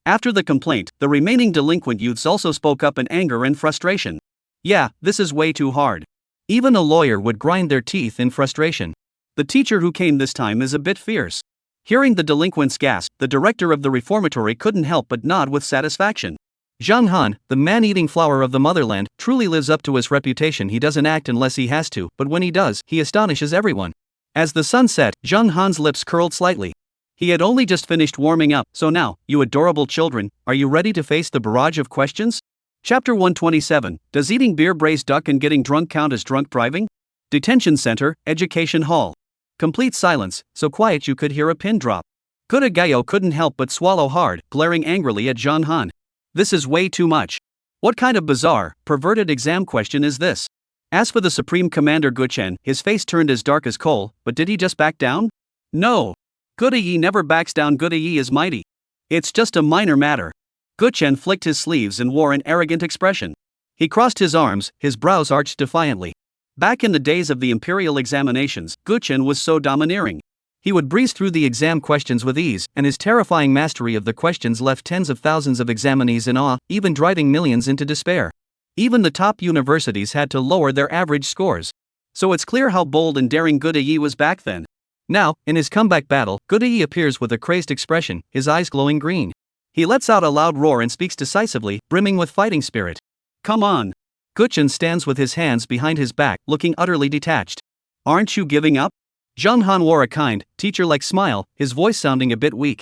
After the complaint, the remaining delinquent youths also spoke up in anger and frustration. "Yeah, this is way too hard. Even a lawyer would grind their teeth in frustration." The teacher who came this time is a bit fierce. Hearing the delinquents gasp, the director of the reformatory couldn't help but nod with satisfaction. Zhang Han, the man-eating flower of the motherland, truly lives up to his reputation. He doesn't act unless he has to, but when he does, he astonishes everyone. As the sun set, Zhang Han's lips curled slightly. He had only just finished warming up, so now, you adorable children, are you ready to face the barrage of questions? Chapter 127, Does eating beer, braised duck and getting drunk count as drunk driving? Detention Center, Education Hall. Complete silence, so quiet you could hear a pin drop. Kuda Gayo couldn't help but swallow hard, glaring angrily at Zhang Han. This is way too much. What kind of bizarre, perverted exam question is this? As for the Supreme Commander Gu Chen, his face turned as dark as coal, but did he just back down? No. Gu Yi never backs down. Gu Yi is mighty. It's just a minor matter. Gu Chen flicked his sleeves and wore an arrogant expression. He crossed his arms, his brows arched defiantly. Back in the days of the imperial examinations, Gu Chen was so domineering. He would breeze through the exam questions with ease, and his terrifying mastery of the questions left tens of thousands of examinees in awe, even driving millions into despair. Even the top universities had to lower their average scores. So it's clear how bold and daring Gu Yi was back then. Now, in his comeback battle, Gu Yi appears with a crazed expression, his eyes glowing green. He lets out a loud roar and speaks decisively, brimming with fighting spirit. Come on. Gu Chen stands with his hands behind his back, looking utterly detached. Aren't you giving up? Zhang Han wore a kind, teacher-like smile, his voice sounding a bit weak.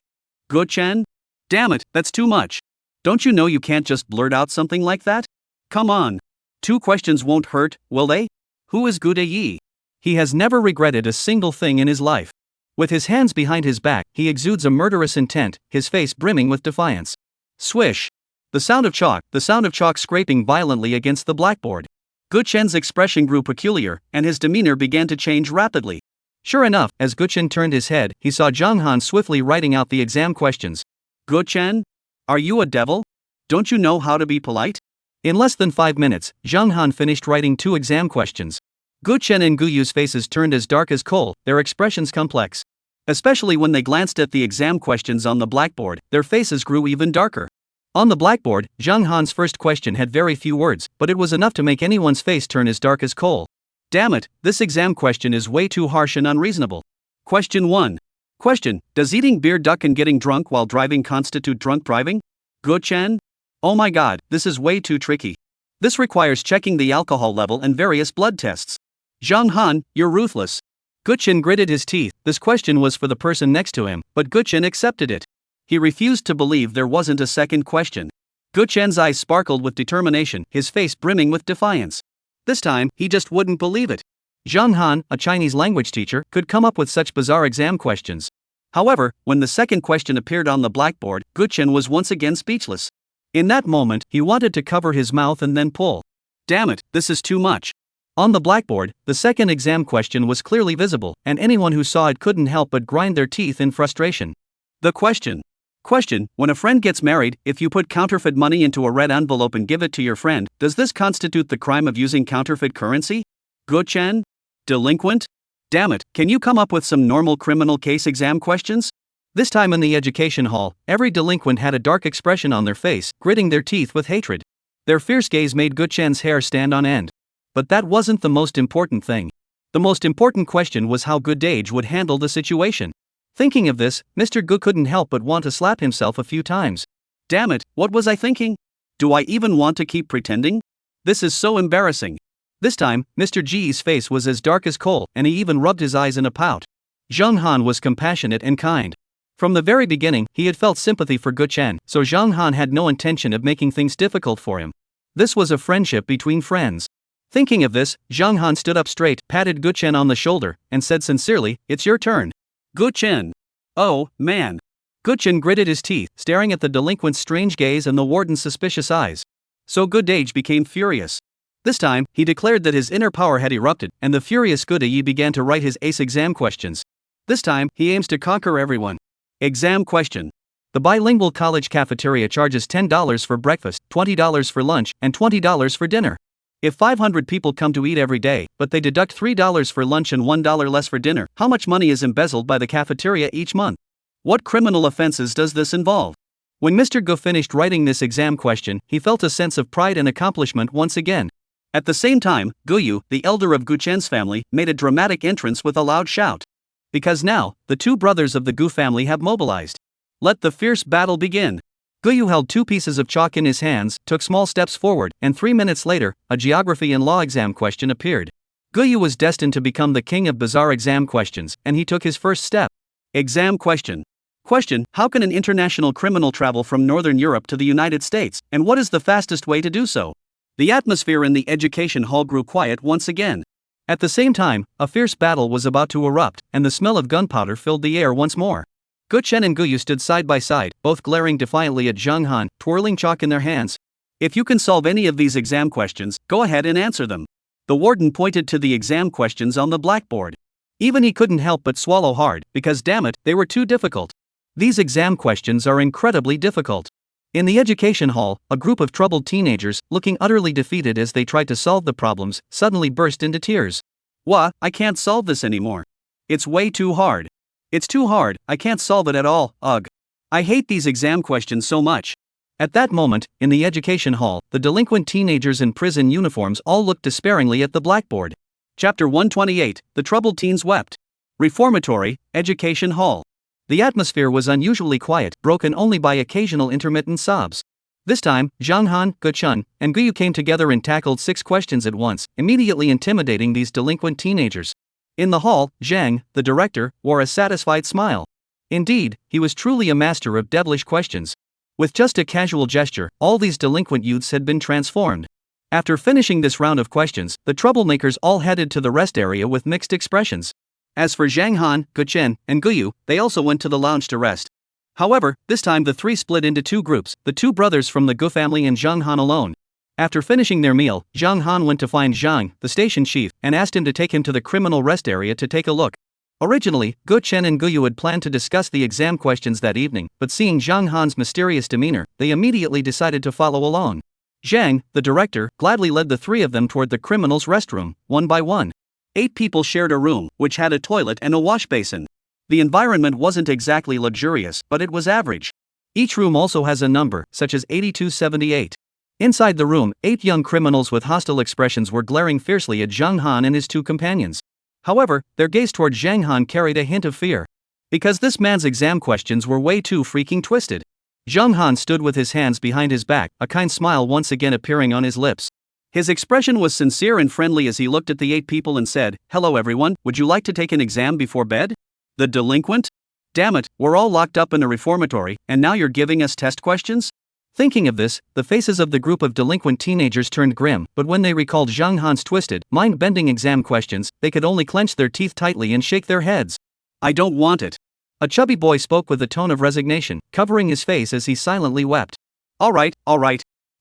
Gu Chen? Damn it, that's too much. Don't you know you can't just blurt out something like that? Come on. 2 questions won't hurt, will they? Who is Gu Yi? He has never regretted a single thing in his life. With his hands behind his back, he exudes a murderous intent, his face brimming with defiance. Swish. The sound of chalk scraping violently against the blackboard. Gu Chen's expression grew peculiar, and his demeanor began to change rapidly. Sure enough, as Gu Chen turned his head, he saw Zhang Han swiftly writing out the exam questions. Gu Chen? Are you a devil? Don't you know how to be polite? In less than 5 minutes, Zhang Han finished writing 2 exam questions. Gu Chen and Gu Yu's faces turned as dark as coal, their expressions complex. Especially when they glanced at the exam questions on the blackboard, their faces grew even darker. On the blackboard, Zhang Han's first question had very few words, but it was enough to make anyone's face turn as dark as coal. Damn it, this exam question is way too harsh and unreasonable. Question 1. Question: Does eating beer, duck and getting drunk while driving constitute drunk driving? Gu Chen? Oh my god, this is way too tricky. This requires checking the alcohol level and various blood tests. Zhang Han, you're ruthless. Gu Chen gritted his teeth. This question was for the person next to him, but Gu Chen accepted it. He refused to believe there wasn't a second question. Gu Chen's eyes sparkled with determination, his face brimming with defiance. This time, he just wouldn't believe it. Zhang Han, a Chinese language teacher, could come up with such bizarre exam questions. However, when the second question appeared on the blackboard, Gu Chen was once again speechless. In that moment, he wanted to cover his mouth and then pull. Damn it, this is too much. On the blackboard, the second exam question was clearly visible, and anyone who saw it couldn't help but grind their teeth in frustration. The question. Question: When a friend gets married, if you put counterfeit money into a red envelope and give it to your friend, does this constitute the crime of using counterfeit currency? Gu Chen? Delinquent? Damn it, can you come up with some normal criminal case exam questions? This time in the education hall, every delinquent had a dark expression on their face, gritting their teeth with hatred. Their fierce gaze made Guchen's hair stand on end. But that wasn't the most important thing. The most important question was how Goodage would handle the situation. Thinking of this, Mr. Gu couldn't help but want to slap himself a few times. Damn it, what was I thinking? Do I even want to keep pretending? This is so embarrassing. This time, Mr. G's face was as dark as coal, and he even rubbed his eyes in a pout. Zhang Han was compassionate and kind. From the very beginning, he had felt sympathy for Guchen, so Zhang Han had no intention of making things difficult for him. This was a friendship between friends. Thinking of this, Zhang Han stood up straight, patted Guchen on the shoulder, and said sincerely, "It's your turn." Guchen. Oh, man. Guchen gritted his teeth, staring at the delinquent's strange gaze and the warden's suspicious eyes. So Goodage became furious. This time, he declared that his inner power had erupted, and the furious Goodage began to write his ace exam questions. This time, he aims to conquer everyone. Exam question. The bilingual college cafeteria charges $10 for breakfast, $20 for lunch, and $20 for dinner. If 500 people come to eat every day, but they deduct $3 for lunch and $1 less for dinner, how much money is embezzled by the cafeteria each month? What criminal offenses does this involve? When Mr. Gu finished writing this exam question, he felt a sense of pride and accomplishment once again. At the same time, Guyu, the elder of Guchen's family, made a dramatic entrance with a loud shout. Because now, the two brothers of the Gu family have mobilized. Let the fierce battle begin. Guyu held 2 pieces of chalk in his hands, took small steps forward, and 3 minutes later, a geography and law exam question appeared. Guyu was destined to become the king of bizarre exam questions, and he took his first step. Exam question. Question: how can an international criminal travel from Northern Europe to the United States, and what is the fastest way to do so? The atmosphere in the education hall grew quiet once again. At the same time, a fierce battle was about to erupt, and the smell of gunpowder filled the air once more. Guchen and Guyu stood side by side, both glaring defiantly at Zhang Han, twirling chalk in their hands. If you can solve any of these exam questions, go ahead and answer them. The warden pointed to the exam questions on the blackboard. Even he couldn't help but swallow hard, because damn it, they were too difficult. These exam questions are incredibly difficult. In the education hall, a group of troubled teenagers, looking utterly defeated as they tried to solve the problems, suddenly burst into tears. Wah, I can't solve this anymore. It's way too hard. It's too hard, I can't solve it at all, ugh. I hate these exam questions so much. At that moment, in the education hall, the delinquent teenagers in prison uniforms all looked despairingly at the blackboard. Chapter 128, The Troubled Teens Wept. Reformatory, Education Hall. The atmosphere was unusually quiet, broken only by occasional intermittent sobs. This time, Zhang Han, Guchun, and Guyu came together and tackled 6 questions at once, immediately intimidating these delinquent teenagers. In the hall, Zhang, the director, wore a satisfied smile. Indeed, he was truly a master of devilish questions. With just a casual gesture, all these delinquent youths had been transformed. After finishing this round of questions, the troublemakers all headed to the rest area with mixed expressions. As for Zhang Han, Guchen, and Guyu, they also went to the lounge to rest. However, this time the 3 split into 2 groups, the 2 brothers from the Gu family and Zhang Han alone. After finishing their meal, Zhang Han went to find Zhang, the station chief, and asked him to take him to the criminal rest area to take a look. Originally, Guchen and Guyu had planned to discuss the exam questions that evening, but seeing Zhang Han's mysterious demeanor, they immediately decided to follow along. Zhang, the director, gladly led the 3 of them toward the criminal's restroom, one by one. 8 people shared a room, which had a toilet and a wash basin. The environment wasn't exactly luxurious, but it was average. Each room also has a number, such as 8278. Inside the room, 8 young criminals with hostile expressions were glaring fiercely at Zhang Han and his 2 companions. However, their gaze toward Zhang Han carried a hint of fear. Because this man's exam questions were way too freaking twisted. Zhang Han stood with his hands behind his back, a kind smile once again appearing on his lips. His expression was sincere and friendly as he looked at the 8 people and said, "Hello everyone, would you like to take an exam before bed?" The delinquent? Damn it, we're all locked up in a reformatory, and now you're giving us test questions? Thinking of this, the faces of the group of delinquent teenagers turned grim, but when they recalled Zhang Han's twisted, mind-bending exam questions, they could only clench their teeth tightly and shake their heads. I don't want it. A chubby boy spoke with a tone of resignation, covering his face as he silently wept. All right.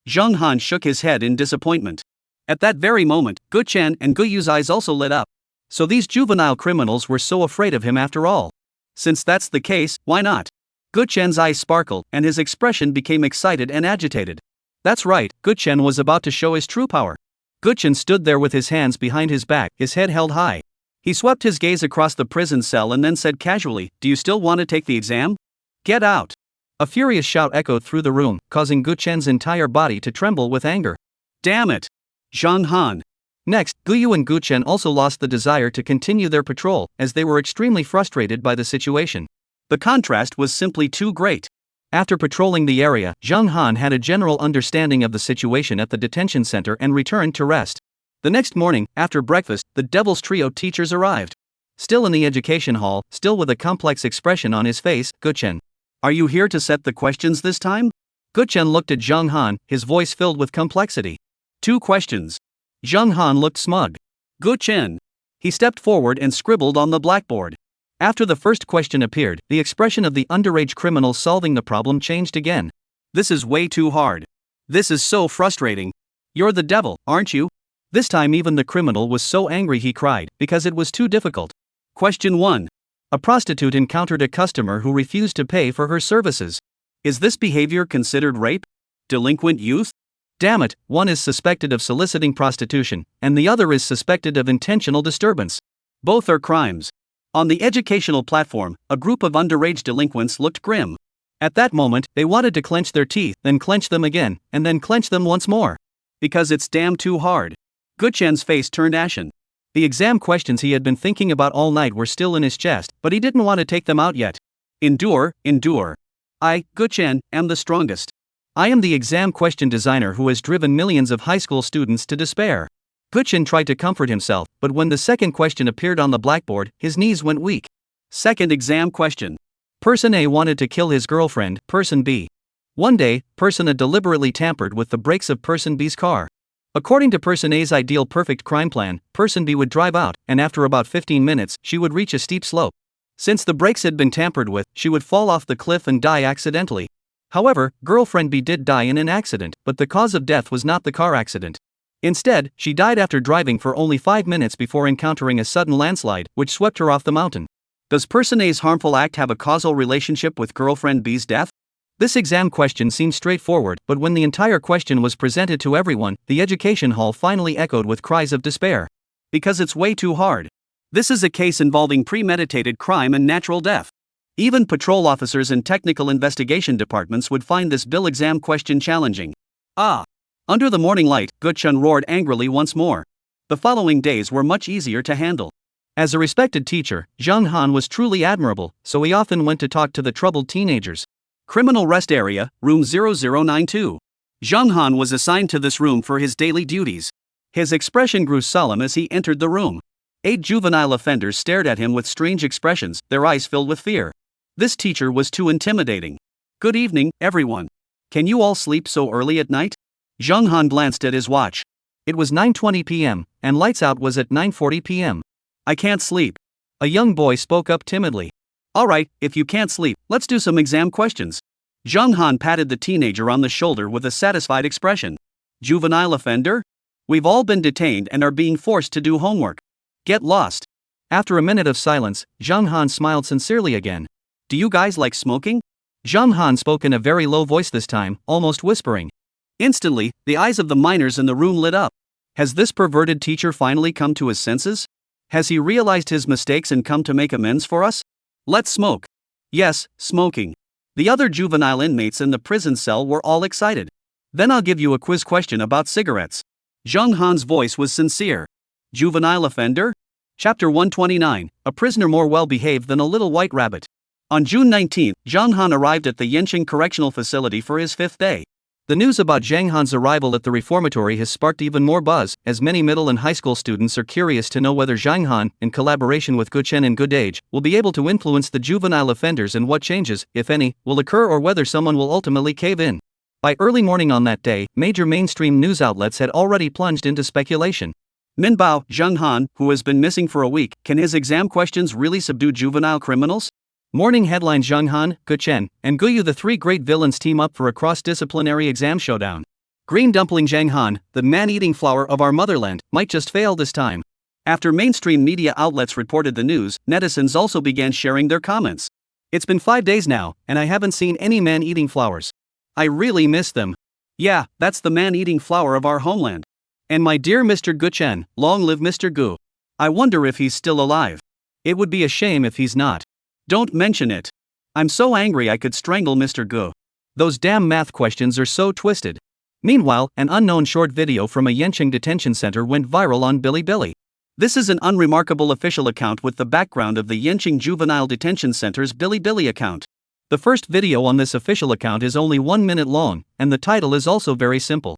Zhang Han shook his head in disappointment. At that very moment, Guchen and Guyu's eyes also lit up. So these juvenile criminals were so afraid of him after all. Since that's the case, why not? Guchen's eyes sparkled, and his expression became excited and agitated. That's right, Guchen was about to show his true power. Guchen stood there with his hands behind his back, his head held high. He swept his gaze across the prison cell and then said casually, "Do you still want to take the exam? Get out." A furious shout echoed through the room, causing Gu Chen's entire body to tremble with anger. "Damn it! Zhang Han." Next, Gu Yu and Gu Chen also lost the desire to continue their patrol, as they were extremely frustrated by the situation. The contrast was simply too great. After patrolling the area, Zhang Han had a general understanding of the situation at the detention center and returned to rest. The next morning, after breakfast, the Devil's Trio teachers arrived. Still in the education hall, still with a complex expression on his face, Gu Chen. "Are you here to set the questions this time?" Gu Chen looked at Zhang Han, his voice filled with complexity. "2 questions." Zhang Han looked smug. "Gu Chen." He stepped forward and scribbled on the blackboard. After the first question appeared, the expression of the underage criminal solving the problem changed again. "This is way too hard. This is so frustrating. You're the devil, aren't you?" This time even the criminal was so angry he cried, because it was too difficult. Question 1. A prostitute encountered a customer who refused to pay for her services. Is this behavior considered rape? Delinquent youth? Damn it, one is suspected of soliciting prostitution, and the other is suspected of intentional disturbance. Both are crimes. On the educational platform, a group of underage delinquents looked grim. At that moment, they wanted to clench their teeth, then clench them again, and then clench them once more. Because it's damn too hard. Gu Chen's face turned ashen. The exam questions he had been thinking about all night were still in his chest, but he didn't want to take them out yet. Endure, endure. I, Gu Chen, am the strongest. I am the exam question designer who has driven millions of high school students to despair. Gu Chen tried to comfort himself, but when the second question appeared on the blackboard, his knees went weak. Second exam question. Person A wanted to kill his girlfriend, Person B. One day, Person A deliberately tampered with the brakes of Person B's car. According to Person A's ideal perfect crime plan, Person B would drive out, and after about 15 minutes, she would reach a steep slope. Since the brakes had been tampered with, she would fall off the cliff and die accidentally. However, girlfriend B did die in an accident, but the cause of death was not the car accident. Instead, she died after driving for only 5 minutes before encountering a sudden landslide, which swept her off the mountain. Does Person A's harmful act have a causal relationship with girlfriend B's death? This exam question seemed straightforward, but when the entire question was presented to everyone, the education hall finally echoed with cries of despair. Because it's way too hard. This is a case involving premeditated crime and natural death. Even patrol officers and technical investigation departments would find this bill exam question challenging. Ah! Under the morning light, Gu Chen roared angrily once more. The following days were much easier to handle. As a respected teacher, Zhang Han was truly admirable, so he often went to talk to the troubled teenagers. Criminal Rest Area, Room 0092. Zhang Han was assigned to this room for his daily duties. His expression grew solemn as he entered the room. 8 juvenile offenders stared at him with strange expressions, their eyes filled with fear. This teacher was too intimidating. Good evening, everyone. Can you all sleep so early at night? Zhang Han glanced at his watch. It was 9:20 p.m., and lights out was at 9:40 p.m. I can't sleep. A young boy spoke up timidly. Alright, if you can't sleep, let's do some exam questions. Zhang Han patted the teenager on the shoulder with a satisfied expression. Juvenile offender? We've all been detained and are being forced to do homework. Get lost. After a minute of silence, Zhang Han smiled sincerely again. Do you guys like smoking? Zhang Han spoke in a very low voice this time, almost whispering. Instantly, the eyes of the minors in the room lit up. Has this perverted teacher finally come to his senses? Has he realized his mistakes and come to make amends for us? Let's smoke. Yes, smoking. The other juvenile inmates in the prison cell were all excited. Then I'll give you a quiz question about cigarettes. Zhang Han's voice was sincere. Juvenile offender? Chapter 129, a prisoner more well-behaved than a little white rabbit. On June 19, Zhang Han arrived at the Yanqing Correctional Facility for his 5th day. The news about Zhang Han's arrival at the reformatory has sparked even more buzz, as many middle and high school students are curious to know whether Zhang Han, in collaboration with Gu Chen and Good Age, will be able to influence the juvenile offenders and what changes, if any, will occur or whether someone will ultimately cave in. By early morning on that day, major mainstream news outlets had already plunged into speculation. Minbao, Zhang Han, who has been missing for a week, can his exam questions really subdue juvenile criminals? Morning headline: Zhang Han, Gu Chen, and Gu Yu, the 3 great villains, team up for a cross-disciplinary exam showdown. Green dumpling Zhang Han, the man-eating flower of our motherland, might just fail this time. After mainstream media outlets reported the news, netizens also began sharing their comments. It's been 5 days now, and I haven't seen any man-eating flowers. I really miss them. Yeah, that's the man-eating flower of our homeland. And my dear Mr. Gu Chen, long live Mr. Gu. I wonder if he's still alive. It would be a shame if he's not. Don't mention it. I'm so angry I could strangle Mr. Gu. Those damn math questions are so twisted. Meanwhile, an unknown short video from a Yanqing detention center went viral on Bilibili. This is an unremarkable official account with the background of the Yanqing Juvenile Detention Center's Bilibili account. The first video on this official account is only 1 minute long, and the title is also very simple.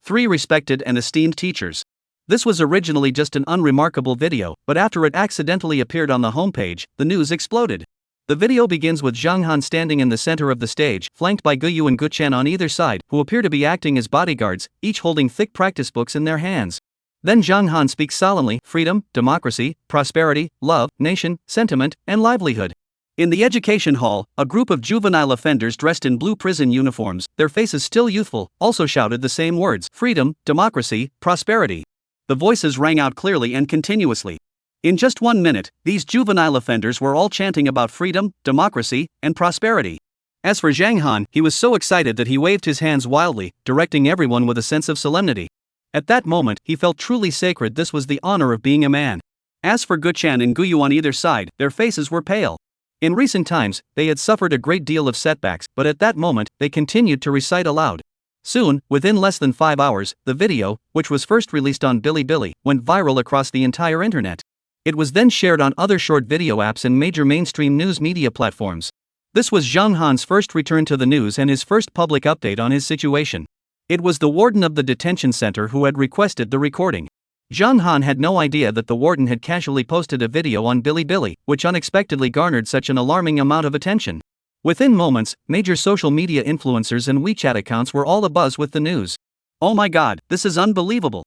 3 respected and esteemed teachers. This was originally just an unremarkable video, but after it accidentally appeared on the homepage, the news exploded. The video begins with Zhang Han standing in the center of the stage, flanked by Guyu and Guchen on either side, who appear to be acting as bodyguards, each holding thick practice books in their hands. Then Zhang Han speaks solemnly: freedom, democracy, prosperity, love, nation, sentiment, and livelihood. In the education hall, a group of juvenile offenders dressed in blue prison uniforms, their faces still youthful, also shouted the same words: freedom, democracy, prosperity. The voices rang out clearly and continuously. In just 1 minute, these juvenile offenders were all chanting about freedom, democracy, and prosperity. As for Zhang Han, he was so excited that he waved his hands wildly, directing everyone with a sense of solemnity. At that moment, he felt truly sacred. This was the honor of being a man. As for Guchen and Guyu on either side, their faces were pale. In recent times, they had suffered a great deal of setbacks, but at that moment, they continued to recite aloud. Soon, within less than 5 hours, the video, which was first released on Bilibili, went viral across the entire internet. It was then shared on other short video apps and major mainstream news media platforms. This was Zhang Han's first return to the news and his first public update on his situation. It was the warden of the detention center who had requested the recording. Zhang Han had no idea that the warden had casually posted a video on Bilibili, which unexpectedly garnered such an alarming amount of attention. Within moments, major social media influencers and WeChat accounts were all abuzz with the news. Oh my god, this is unbelievable.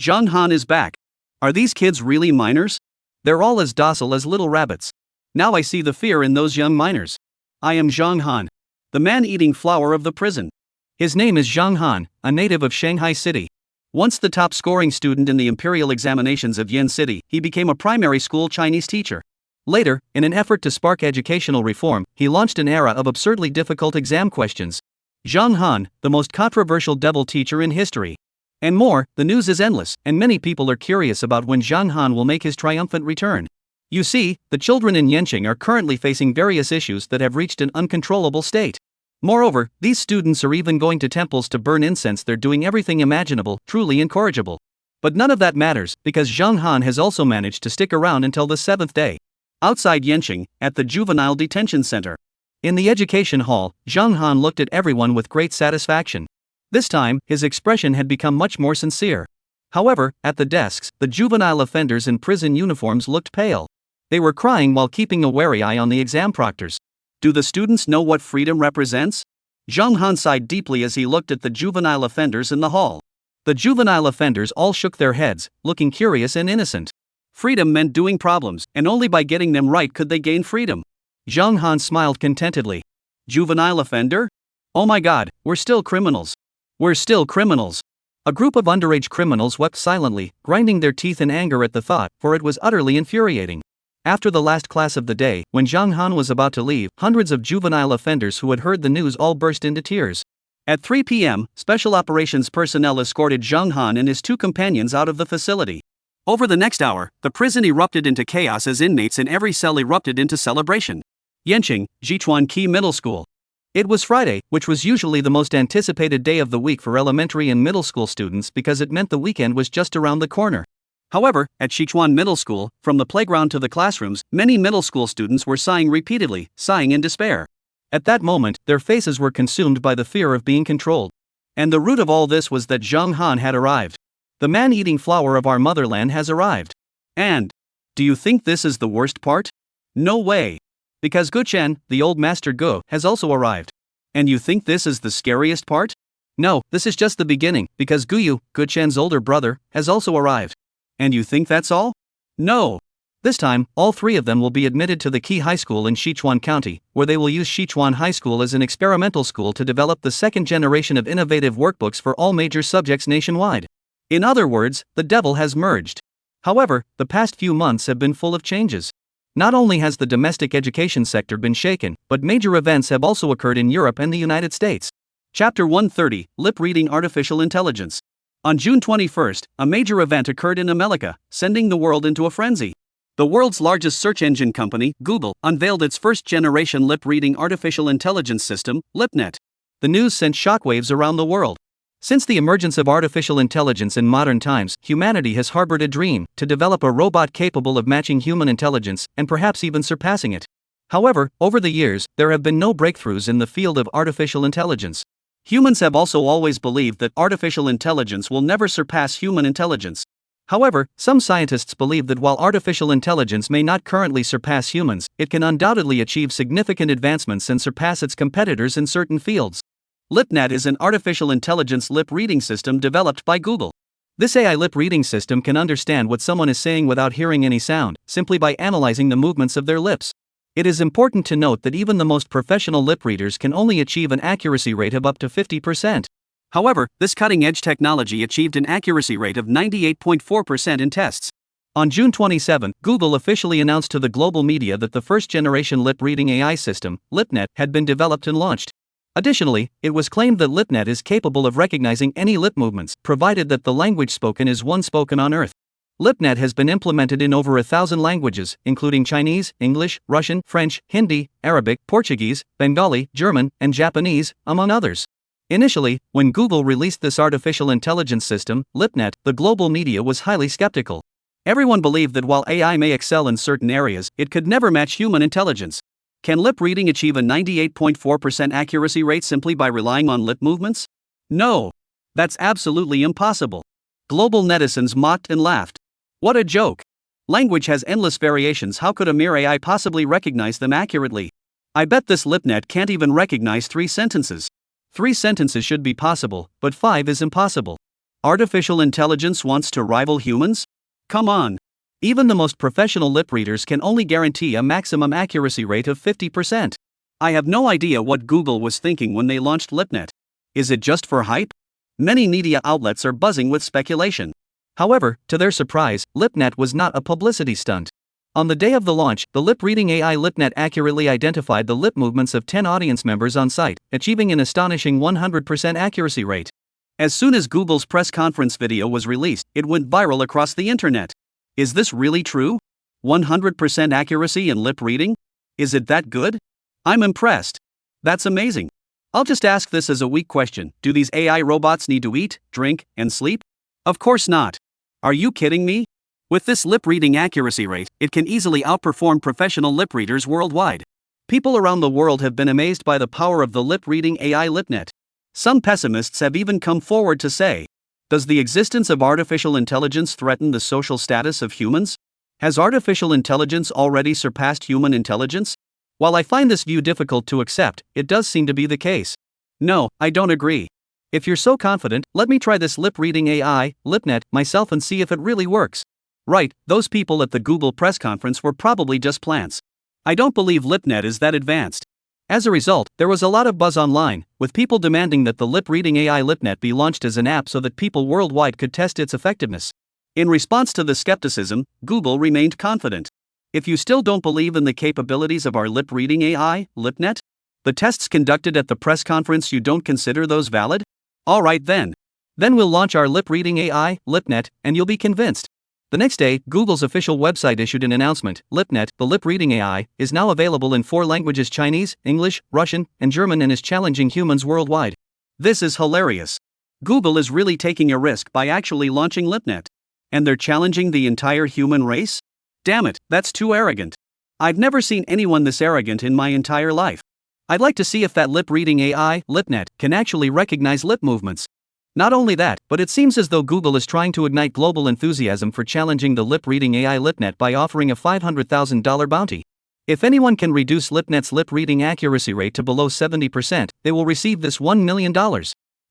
Zhang Han is back. Are these kids really minors? They're all as docile as little rabbits. Now I see the fear in those young minors. I am Zhang Han, the man-eating flower of the prison. His name is Zhang Han, a native of Shanghai City. Once the top-scoring student in the imperial examinations of Yin City, he became a primary school Chinese teacher. Later, in an effort to spark educational reform, he launched an era of absurdly difficult exam questions. Zhang Han, the most controversial devil teacher in history. And more, the news is endless, and many people are curious about when Zhang Han will make his triumphant return. You see, the children in Yanqing are currently facing various issues that have reached an uncontrollable state. Moreover, these students are even going to temples to burn incense. They're doing everything imaginable, truly incorrigible. But none of that matters, because Zhang Han has also managed to stick around until the 7th day. Outside Yanqing, at the juvenile detention center. In the education hall, Zhang Han looked at everyone with great satisfaction. This time, his expression had become much more sincere. However, at the desks, the juvenile offenders in prison uniforms looked pale. They were crying while keeping a wary eye on the exam proctors. Do the students know what freedom represents? Zhang Han sighed deeply as he looked at the juvenile offenders in the hall. The juvenile offenders all shook their heads, looking curious and innocent. Freedom meant doing problems, and only by getting them right could they gain freedom. Zhang Han smiled contentedly. Juvenile offender? Oh my god, we're still criminals. We're still criminals. A group of underage criminals wept silently, grinding their teeth in anger at the thought, for it was utterly infuriating. After the last class of the day, when Zhang Han was about to leave, hundreds of juvenile offenders who had heard the news all burst into tears. At 3 p.m., special operations personnel escorted Zhang Han and his 2 companions out of the facility. Over the next hour, the prison erupted into chaos as inmates in every cell erupted into celebration. Yanqing, Jichuan Qi Middle School. It was Friday, which was usually the most anticipated day of the week for elementary and middle school students because it meant the weekend was just around the corner. However, at Sichuan Middle School, from the playground to the classrooms, many middle school students were sighing repeatedly, sighing in despair. At that moment, their faces were consumed by the fear of being controlled. And the root of all this was that Zhang Han had arrived. The man-eating flower of our motherland has arrived. And, do you think this is the worst part? No way. Because Guchen, the old master Gu, has also arrived. And you think this is the scariest part? No, this is just the beginning, because Guyu, Guchen's older brother, has also arrived. And you think that's all? No. This time, all 3 of them will be admitted to the Qi High School in Sichuan County, where they will use Sichuan High School as an experimental school to develop the 2nd generation of innovative workbooks for all major subjects nationwide. In other words, the devil has merged. However, the past few months have been full of changes. Not only has the domestic education sector been shaken, but major events have also occurred in Europe and the United States. Chapter 130, Lip Reading Artificial Intelligence. On June 21st, a major event occurred in America, sending the world into a frenzy. The world's largest search engine company, Google, unveiled its first-generation lip-reading artificial intelligence system, LipNet. The news sent shockwaves around the world. Since the emergence of artificial intelligence in modern times, humanity has harbored a dream to develop a robot capable of matching human intelligence and perhaps even surpassing it. However, over the years, there have been no breakthroughs in the field of artificial intelligence. Humans have also always believed that artificial intelligence will never surpass human intelligence. However, some scientists believe that while artificial intelligence may not currently surpass humans, it can undoubtedly achieve significant advancements and surpass its competitors in certain fields. LipNet is an artificial intelligence lip-reading system developed by Google. This AI lip-reading system can understand what someone is saying without hearing any sound, simply by analyzing the movements of their lips. It is important to note that even the most professional lip readers can only achieve an accuracy rate of up to 50%. However, this cutting-edge technology achieved an accuracy rate of 98.4% in tests. On June 27, Google officially announced to the global media that the first-generation lip-reading AI system, LipNet, had been developed and launched. Additionally, it was claimed that LipNet is capable of recognizing any lip movements, provided that the language spoken is one spoken on Earth. LipNet has been implemented in over 1,000 languages, including Chinese, English, Russian, French, Hindi, Arabic, Portuguese, Bengali, German, and Japanese, among others. Initially, when Google released this artificial intelligence system, LipNet, the global media was highly skeptical. Everyone believed that while AI may excel in certain areas, it could never match human intelligence. Can lip reading achieve a 98.4% accuracy rate simply by relying on lip movements? No. That's absolutely impossible. Global netizens mocked and laughed. What a joke! Language has endless variations. How could a mere AI possibly recognize them accurately? I bet this LipNet can't even recognize 3 sentences. 3 sentences should be possible, but 5 is impossible. Artificial intelligence wants to rival humans? Come on! Even the most professional lip readers can only guarantee a maximum accuracy rate of 50%. I have no idea what Google was thinking when they launched LipNet. Is it just for hype? Many media outlets are buzzing with speculation. However, to their surprise, LipNet was not a publicity stunt. On the day of the launch, the lip-reading AI LipNet accurately identified the lip movements of 10 audience members on site, achieving an astonishing 100% accuracy rate. As soon as Google's press conference video was released, it went viral across the internet. Is this really true? 100% accuracy in lip reading? Is it that good? I'm impressed. That's amazing. I'll just ask this as a weak question. Do these AI robots need to eat, drink, and sleep? Of course not. Are you kidding me? With this lip-reading accuracy rate, it can easily outperform professional lip readers worldwide. People around the world have been amazed by the power of the lip-reading AI LipNet. Some pessimists have even come forward to say, does the existence of artificial intelligence threaten the social status of humans? Has artificial intelligence already surpassed human intelligence? While I find this view difficult to accept, it does seem to be the case. No, I don't agree. If you're so confident, let me try this lip-reading AI, LipNet, myself and see if it really works. Right, those people at the Google press conference were probably just plants. I don't believe LipNet is that advanced. As a result, there was a lot of buzz online, with people demanding that the lip-reading AI LipNet be launched as an app so that people worldwide could test its effectiveness. In response to the skepticism, Google remained confident. If you still don't believe in the capabilities of our lip-reading AI, LipNet? The tests conducted at the press conference, you don't consider those valid? Alright then. Then we'll launch our lip-reading AI, LipNet, and you'll be convinced. The next day, Google's official website issued an announcement. LipNet, the lip-reading AI, is now available in 4 languages: Chinese, English, Russian, and German, and is challenging humans worldwide. This is hilarious. Google is really taking a risk by actually launching LipNet. And they're challenging the entire human race? Damn it, that's too arrogant. I've never seen anyone this arrogant in my entire life. I'd like to see if that lip-reading AI, LipNet, can actually recognize lip movements. Not only that, but it seems as though Google is trying to ignite global enthusiasm for challenging the lip-reading AI LipNet by offering a $500,000 bounty. If anyone can reduce LipNet's lip-reading accuracy rate to below 70%, they will receive this $1 million.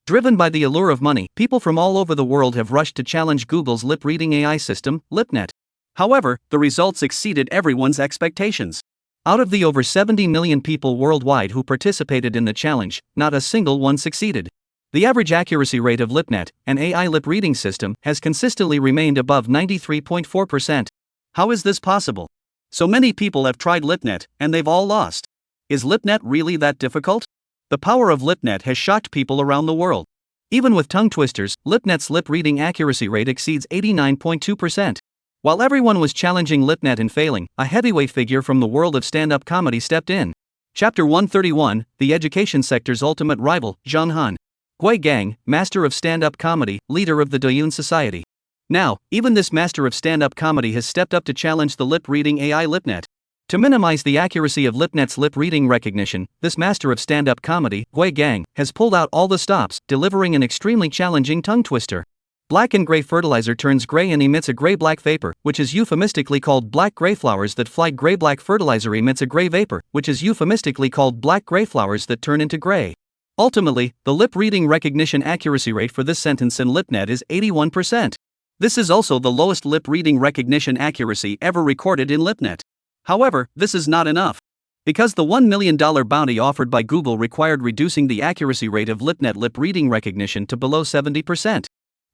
Driven by the allure of money, people from all over the world have rushed to challenge Google's lip-reading AI system, LipNet. However, the results exceeded everyone's expectations. Out of the over 70 million people worldwide who participated in the challenge, not a single one succeeded. The average accuracy rate of LipNet, an AI lip reading system, has consistently remained above 93.4%. How is this possible? So many people have tried LipNet, and they've all lost. Is LipNet really that difficult? The power of LipNet has shocked people around the world. Even with tongue twisters, LipNet's lip reading accuracy rate exceeds 89.2%. While everyone was challenging LipNet and failing, a heavyweight figure from the world of stand-up comedy stepped in. Chapter 131, the education sector's ultimate rival, Zhang Han. Gui Gang, master of stand-up comedy, leader of the Douyin Society. Now, even this master of stand-up comedy has stepped up to challenge the lip-reading AI LipNet. To minimize the accuracy of LipNet's lip-reading recognition, this master of stand-up comedy, Gui Gang, has pulled out all the stops, delivering an extremely challenging tongue twister. Black and gray fertilizer turns gray and emits a gray-black vapor, which is euphemistically called black-gray flowers that fly. Gray-black fertilizer emits a gray vapor, which is euphemistically called black-gray flowers that turn into gray. Ultimately, the lip-reading recognition accuracy rate for this sentence in LipNet is 81%. This is also the lowest lip-reading recognition accuracy ever recorded in LipNet. However, this is not enough. Because the $1 million bounty offered by Google required reducing the accuracy rate of LipNet lip-reading recognition to below 70%.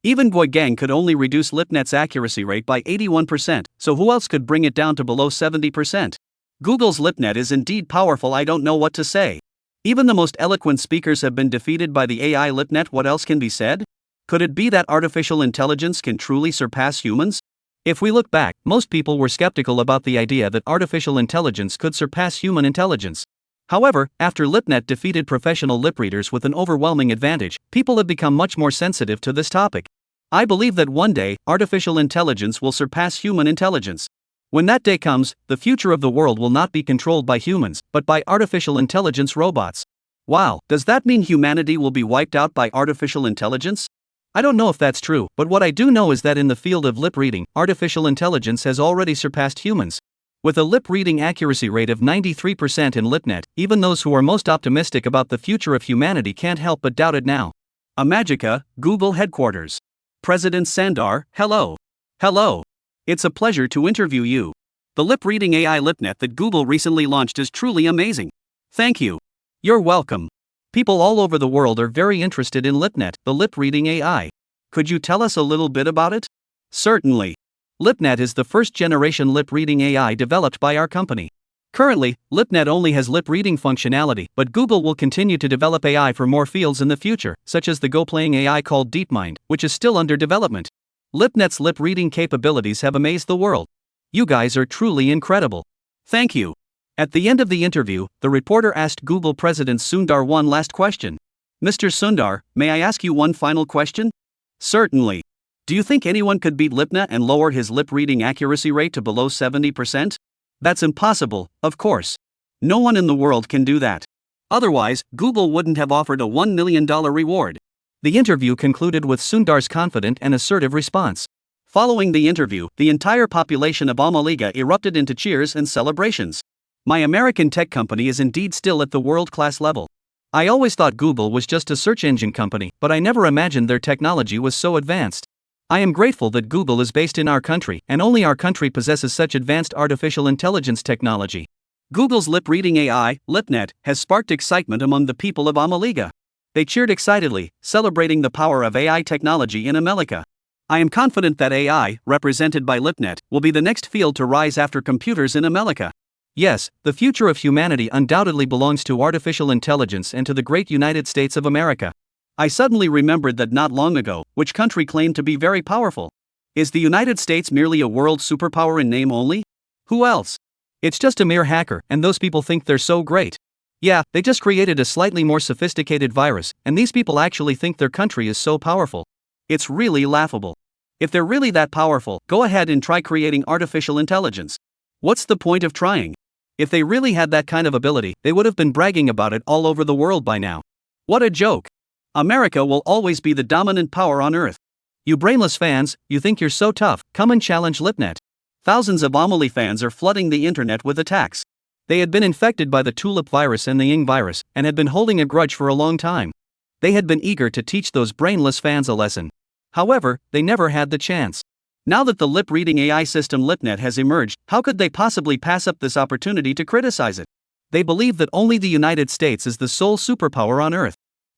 Even Gui Gang could only reduce LipNet's accuracy rate by 81%, so who else could bring it down to below 70%? Google's LipNet is indeed powerful. I don't know what to say. Even the most eloquent speakers have been defeated by the AI LipNet. What else can be said? Could it be that artificial intelligence can truly surpass humans? If we look back, most people were skeptical about the idea that artificial intelligence could surpass human intelligence. However, after LipNet defeated professional lip readers with an overwhelming advantage, people have become much more sensitive to this topic. I believe that one day, artificial intelligence will surpass human intelligence. When that day comes, the future of the world will not be controlled by humans, but by artificial intelligence robots. Wow, does that mean humanity will be wiped out by artificial intelligence? I don't know if that's true, but what I do know is that in the field of lip reading, artificial intelligence has already surpassed humans. With a lip reading accuracy rate of 93% in LipNet, even those who are most optimistic about the future of humanity can't help but doubt it now. Imagica, Google headquarters. President Sundar, hello. Hello. It's a pleasure to interview you. The lip reading AI LipNet that Google recently launched is truly amazing. Thank you. You're welcome. People all over the world are very interested in LipNet, the lip reading AI. Could you tell us a little bit about it? Certainly. LipNet is the first-generation lip-reading AI developed by our company. Currently, LipNet only has lip-reading functionality, but Google will continue to develop AI for more fields in the future, such as the Go-playing AI called DeepMind, which is still under development. LipNet's lip-reading capabilities have amazed the world. You guys are truly incredible. Thank you. At the end of the interview, the reporter asked Google President Sundar one last question. Mr. Sundar, may I ask you one final question? Certainly. Do you think anyone could beat LipNet and lower his lip-reading accuracy rate to below 70%? That's impossible, of course. No one in the world can do that. Otherwise, Google wouldn't have offered a $1 million reward. The interview concluded with Sundar's confident and assertive response. Following the interview, the entire population of America erupted into cheers and celebrations. My American tech company is indeed still at the world-class level. I always thought Google was just a search engine company, but I never imagined their technology was so advanced. I am grateful that Google is based in our country, and only our country possesses such advanced artificial intelligence technology. Google's lip-reading AI, LipNet, has sparked excitement among the people of America. They cheered excitedly, celebrating the power of AI technology in America. I am confident that AI, represented by LipNet, will be the next field to rise after computers in America. Yes, the future of humanity undoubtedly belongs to artificial intelligence and to the great United States of America. I suddenly remembered that not long ago, which country claimed to be very powerful? Is the United States merely a world superpower in name only? Who else? It's just a mere hacker, and those people think they're so great. Yeah, they just created a slightly more sophisticated virus, and these people actually think their country is so powerful. It's really laughable. If they're really that powerful, go ahead and try creating artificial intelligence. What's the point of trying? If they really had that kind of ability, they would have been bragging about it all over the world by now. What a joke. America will always be the dominant power on Earth. You brainless fans, you think you're so tough, come and challenge LipNet. Thousands of Amelie fans are flooding the internet with attacks. They had been infected by the tulip virus and the Ying virus, and had been holding a grudge for a long time. They had been eager to teach those brainless fans a lesson. However, they never had the chance. Now that the lip-reading AI system LipNet has emerged, how could they possibly pass up this opportunity to criticize it? They believe that only the United States is the sole superpower on Earth.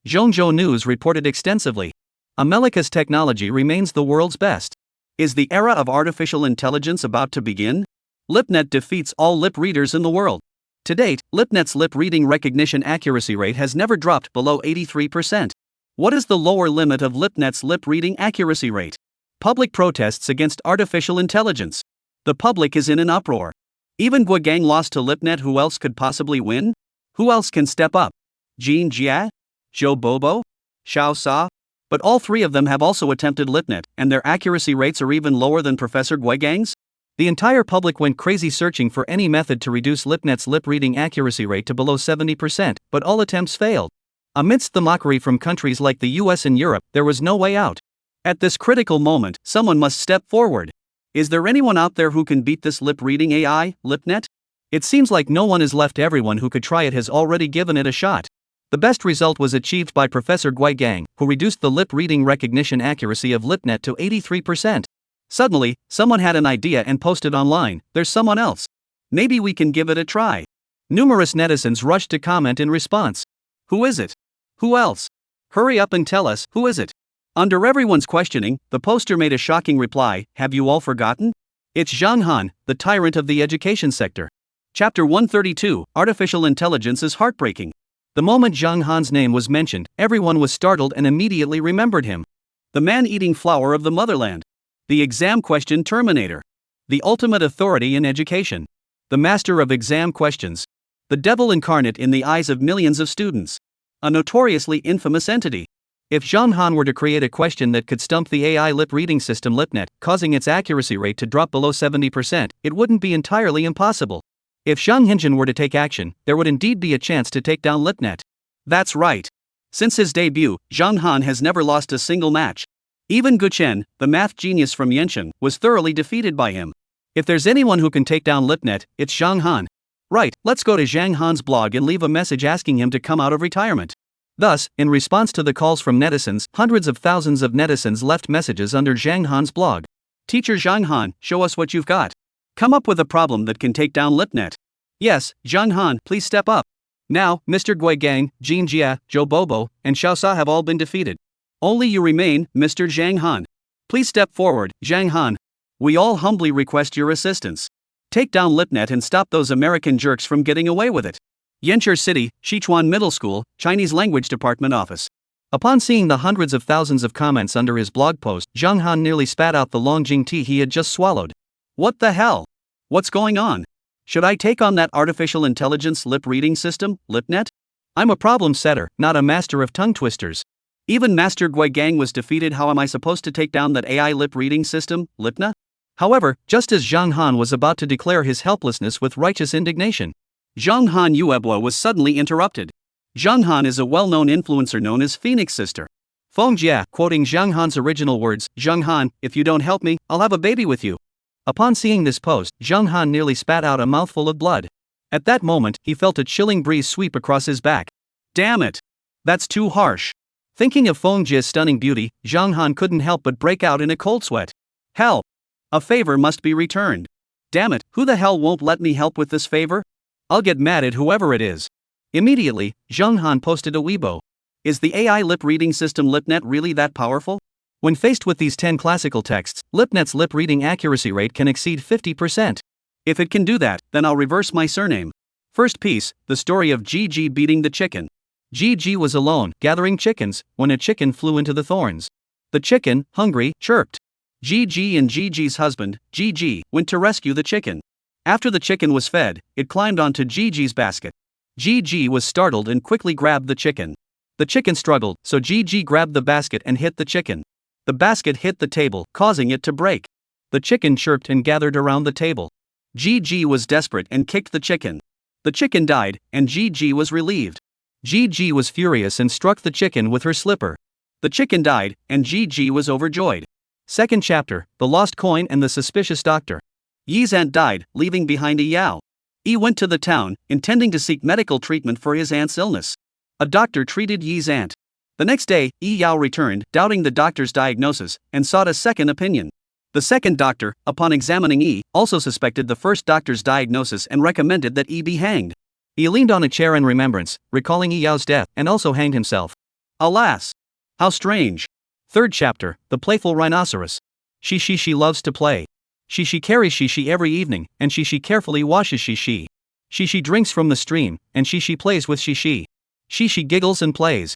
Zhongzhou News reported extensively. America's technology remains the world's best. Is the era of artificial intelligence about to begin? LipNet defeats all lip readers in the world. To date, LipNet's lip reading recognition accuracy rate has never dropped below 83%. What is the lower limit of LipNet's lip reading accuracy rate? Public protests against artificial intelligence. The public is in an uproar. Even Guogang lost to LipNet. Who else could possibly win? Who else can step up? Jean Jia? Zhou Bobo? Xiao Sa? But all three of them have also attempted LipNet, and their accuracy rates are even lower than Professor Guigang's? The entire public went crazy searching for any method to reduce LipNet's lip reading accuracy rate to below 70%, but all attempts failed. Amidst the mockery from countries like the US and Europe, there was no way out. At this critical moment, someone must step forward. Is there anyone out there who can beat this lip reading AI, LipNet? It seems like no one is left. Everyone who could try it has already given it a shot. The best result was achieved by Professor Guigang, who reduced the lip reading recognition accuracy of LipNet to 83%. Suddenly, someone had an idea and posted online, "There's someone else. Maybe we can give it a try." Numerous netizens rushed to comment in response. Who is it? Who else? Hurry up and tell us, who is it? Under everyone's questioning, the poster made a shocking reply, "Have you all forgotten? It's Zhang Han, the tyrant of the education sector." Chapter 132, Artificial Intelligence is Heartbreaking. The moment Zhang Han's name was mentioned, everyone was startled and immediately remembered him. The man-eating flower of the motherland. The exam question terminator. The ultimate authority in education. The master of exam questions. The devil incarnate in the eyes of millions of students. A notoriously infamous entity. If Zhang Han were to create a question that could stump the AI lip reading system LipNet, causing its accuracy rate to drop below 70%, it wouldn't be entirely impossible. If Zhang Hinjin were to take action, there would indeed be a chance to take down LipNet. That's right. Since his debut, Zhang Han has never lost a single match. Even Gu Chen, the math genius from Yancheng, was thoroughly defeated by him. If there's anyone who can take down LipNet, it's Zhang Han. Right, let's go to Zhang Han's blog and leave a message asking him to come out of retirement. Thus, in response to the calls from netizens, hundreds of thousands of netizens left messages under Zhang Han's blog. Teacher Zhang Han, show us what you've got. Come up with a problem that can take down LipNet. Yes, Zhang Han, please step up. Now, Mr. Guigang, Jean Jia, Zhou Bobo, and Xiao Sa have all been defeated. Only you remain, Mr. Zhang Han. Please step forward, Zhang Han. We all humbly request your assistance. Take down LipNet and stop those American jerks from getting away with it. Yancheng City, Sichuan Middle School, Chinese Language Department Office. Upon seeing the hundreds of thousands of comments under his blog post, Zhang Han nearly spat out the Longjing tea he had just swallowed. What the hell? What's going on? Should I take on that artificial intelligence lip reading system, LipNet? I'm a problem setter, not a master of tongue twisters. Even Master Guigang was defeated. How am I supposed to take down that AI lip reading system, LipNet? However, just as Zhang Han was about to declare his helplessness with righteous indignation, Zhang Han Yuebua was suddenly interrupted. Zhang Han is a well-known influencer known as Phoenix Sister. Feng Jia, quoting Zhang Han's original words, "Zhang Han, if you don't help me, I'll have a baby with you." Upon seeing this post, Zhang Han nearly spat out a mouthful of blood. At that moment, he felt a chilling breeze sweep across his back. Damn it! That's too harsh. Thinking of Feng Jia's stunning beauty, Zhang Han couldn't help but break out in a cold sweat. Help! A favor must be returned. Damn it, who the hell won't let me help with this favor? I'll get mad at whoever it is. Immediately, Zhang Han posted a Weibo. Is the AI lip reading system LipNet really that powerful? When faced with these 10 classical texts, LipNet's lip reading accuracy rate can exceed 50%. If it can do that, then I'll reverse my surname. First piece, the story of Gigi beating the chicken. Gigi was alone, gathering chickens, when a chicken flew into the thorns. The chicken, hungry, chirped. Gigi and Gigi's husband, Gigi, went to rescue the chicken. After the chicken was fed, it climbed onto Gigi's basket. Gigi was startled and quickly grabbed the chicken. The chicken struggled, so Gigi grabbed the basket and hit the chicken. The basket hit the table, causing it to break. The chicken chirped and gathered around the table. Gigi was desperate and kicked the chicken. The chicken died, and Gigi was relieved. Gigi was furious and struck the chicken with her slipper. The chicken died, and Gigi was overjoyed. Second chapter, The Lost Coin and the Suspicious Doctor. Yi's aunt died, leaving behind a Yao. Yi went to the town, intending to seek medical treatment for his aunt's illness. A doctor treated Yi's aunt. The next day, Yi Yao returned, doubting the doctor's diagnosis, and sought a second opinion. The second doctor, upon examining Yi, also suspected the first doctor's diagnosis and recommended that Yi be hanged. He leaned on a chair in remembrance, recalling Yi Yao's death, and also hanged himself. Alas! How strange! Third chapter, The Playful Rhinoceros. She loves to play. She carries she every evening, and she carefully washes she. She drinks from the stream, and she plays with she. She giggles and plays.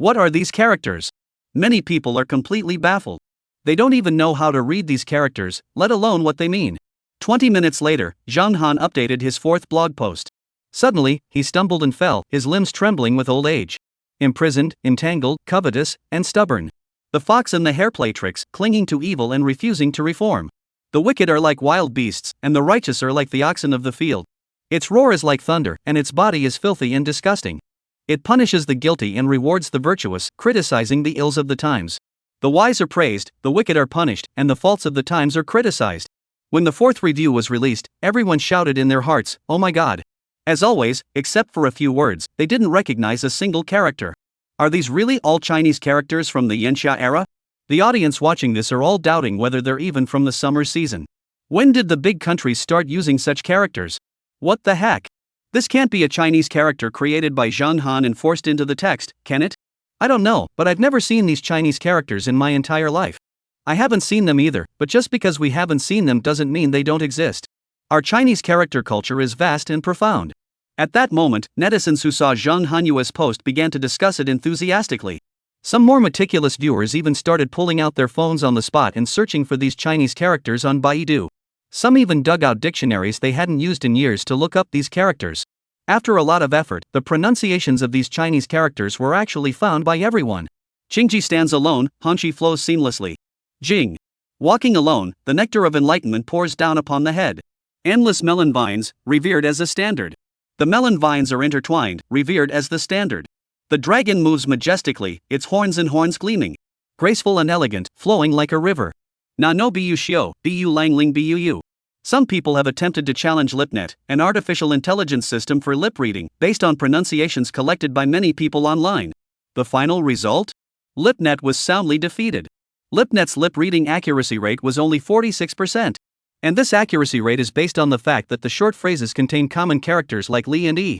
What are these characters? Many people are completely baffled. They don't even know how to read these characters, let alone what they mean. 20 minutes later, Zhang Han updated his fourth blog post. Suddenly, he stumbled and fell, his limbs trembling with old age. Imprisoned, entangled, covetous, and stubborn. The fox and the hare play tricks, clinging to evil and refusing to reform. The wicked are like wild beasts, and the righteous are like the oxen of the field. Its roar is like thunder, and its body is filthy and disgusting. It punishes the guilty and rewards the virtuous, criticizing the ills of the times. The wise are praised, the wicked are punished, and the faults of the times are criticized. When the fourth review was released, everyone shouted in their hearts, "Oh my God!" As always, except for a few words, they didn't recognize a single character. Are these really all Chinese characters from the Yanxia era? The audience watching this are all doubting whether they're even from the summer season. When did the big countries start using such characters? What the heck? This can't be a Chinese character created by Zhang Han and forced into the text, can it? I don't know, but I've never seen these Chinese characters in my entire life. I haven't seen them either, but just because we haven't seen them doesn't mean they don't exist. Our Chinese character culture is vast and profound. At that moment, netizens who saw Zhang Hanyua's post began to discuss it enthusiastically. Some more meticulous viewers even started pulling out their phones on the spot and searching for these Chinese characters on Baidu. Some even dug out dictionaries they hadn't used in years to look up these characters. After a lot of effort, the pronunciations of these Chinese characters were actually found by everyone. Qingji stands alone, Hanqi flows seamlessly. Jing. Walking alone, the nectar of enlightenment pours down upon the head. Endless melon vines, revered as a standard. The melon vines are intertwined, revered as the standard. The dragon moves majestically, its horns and horns gleaming. Graceful and elegant, flowing like a river. Na no bu xiao, bu langling bu. Some people have attempted to challenge LipNet, an artificial intelligence system for lip reading, based on pronunciations collected by many people online. The final result? LipNet was soundly defeated. LipNet's lip reading accuracy rate was only 46%. And this accuracy rate is based on the fact that the short phrases contain common characters like li and e.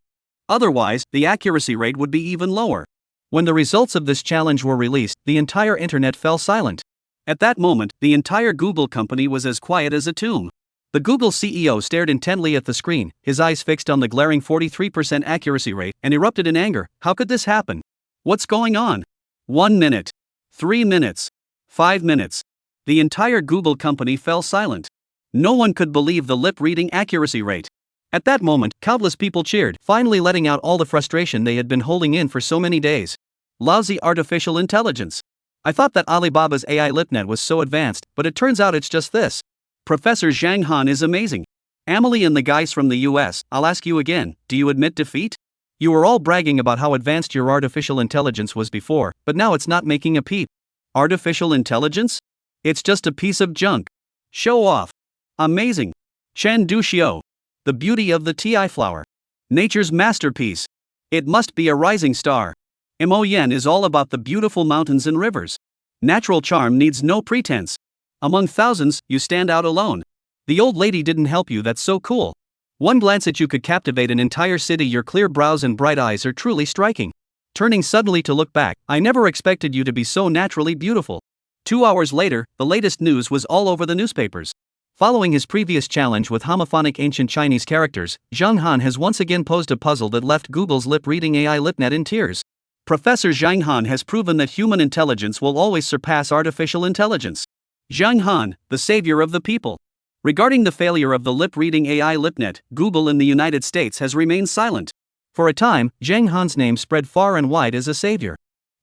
Otherwise, the accuracy rate would be even lower. When the results of this challenge were released, the entire internet fell silent. At that moment, the entire Google company was as quiet as a tomb. The Google CEO stared intently at the screen, his eyes fixed on the glaring 43% accuracy rate, and erupted in anger. How could this happen? What's going on? 1 minute. 3 minutes. 5 minutes. The entire Google company fell silent. No one could believe the lip-reading accuracy rate. At that moment, countless people cheered, finally letting out all the frustration they had been holding in for so many days. Lousy artificial intelligence. I thought that Alibaba's AI LipNet was so advanced, but it turns out it's just this. Professor Zhang Han is amazing. Amelie and the guys from the US, I'll ask you again, do you admit defeat? You were all bragging about how advanced your artificial intelligence was before, but now it's not making a peep. Artificial intelligence? It's just a piece of junk. Show off. Amazing. Chen Duxiu. The beauty of the ti flower. Nature's masterpiece. It must be a rising star. Mo Yen is all about the beautiful mountains and rivers. Natural charm needs no pretense. Among thousands, you stand out alone. The old lady didn't help you, that's so cool. One glance at you could captivate an entire city. Your clear brows and bright eyes are truly striking. Turning suddenly to look back, I never expected you to be so naturally beautiful. 2 hours later, the latest news was all over the newspapers. Following his previous challenge with homophonic ancient Chinese characters, Zhang Han has once again posed a puzzle that left Google's lip-reading AI LipNet in tears. Professor Zhang Han has proven that human intelligence will always surpass artificial intelligence. Zhang Han, the savior of the people. Regarding the failure of the lip-reading AI LipNet, Google in the United States has remained silent. For a time, Zhang Han's name spread far and wide as a savior.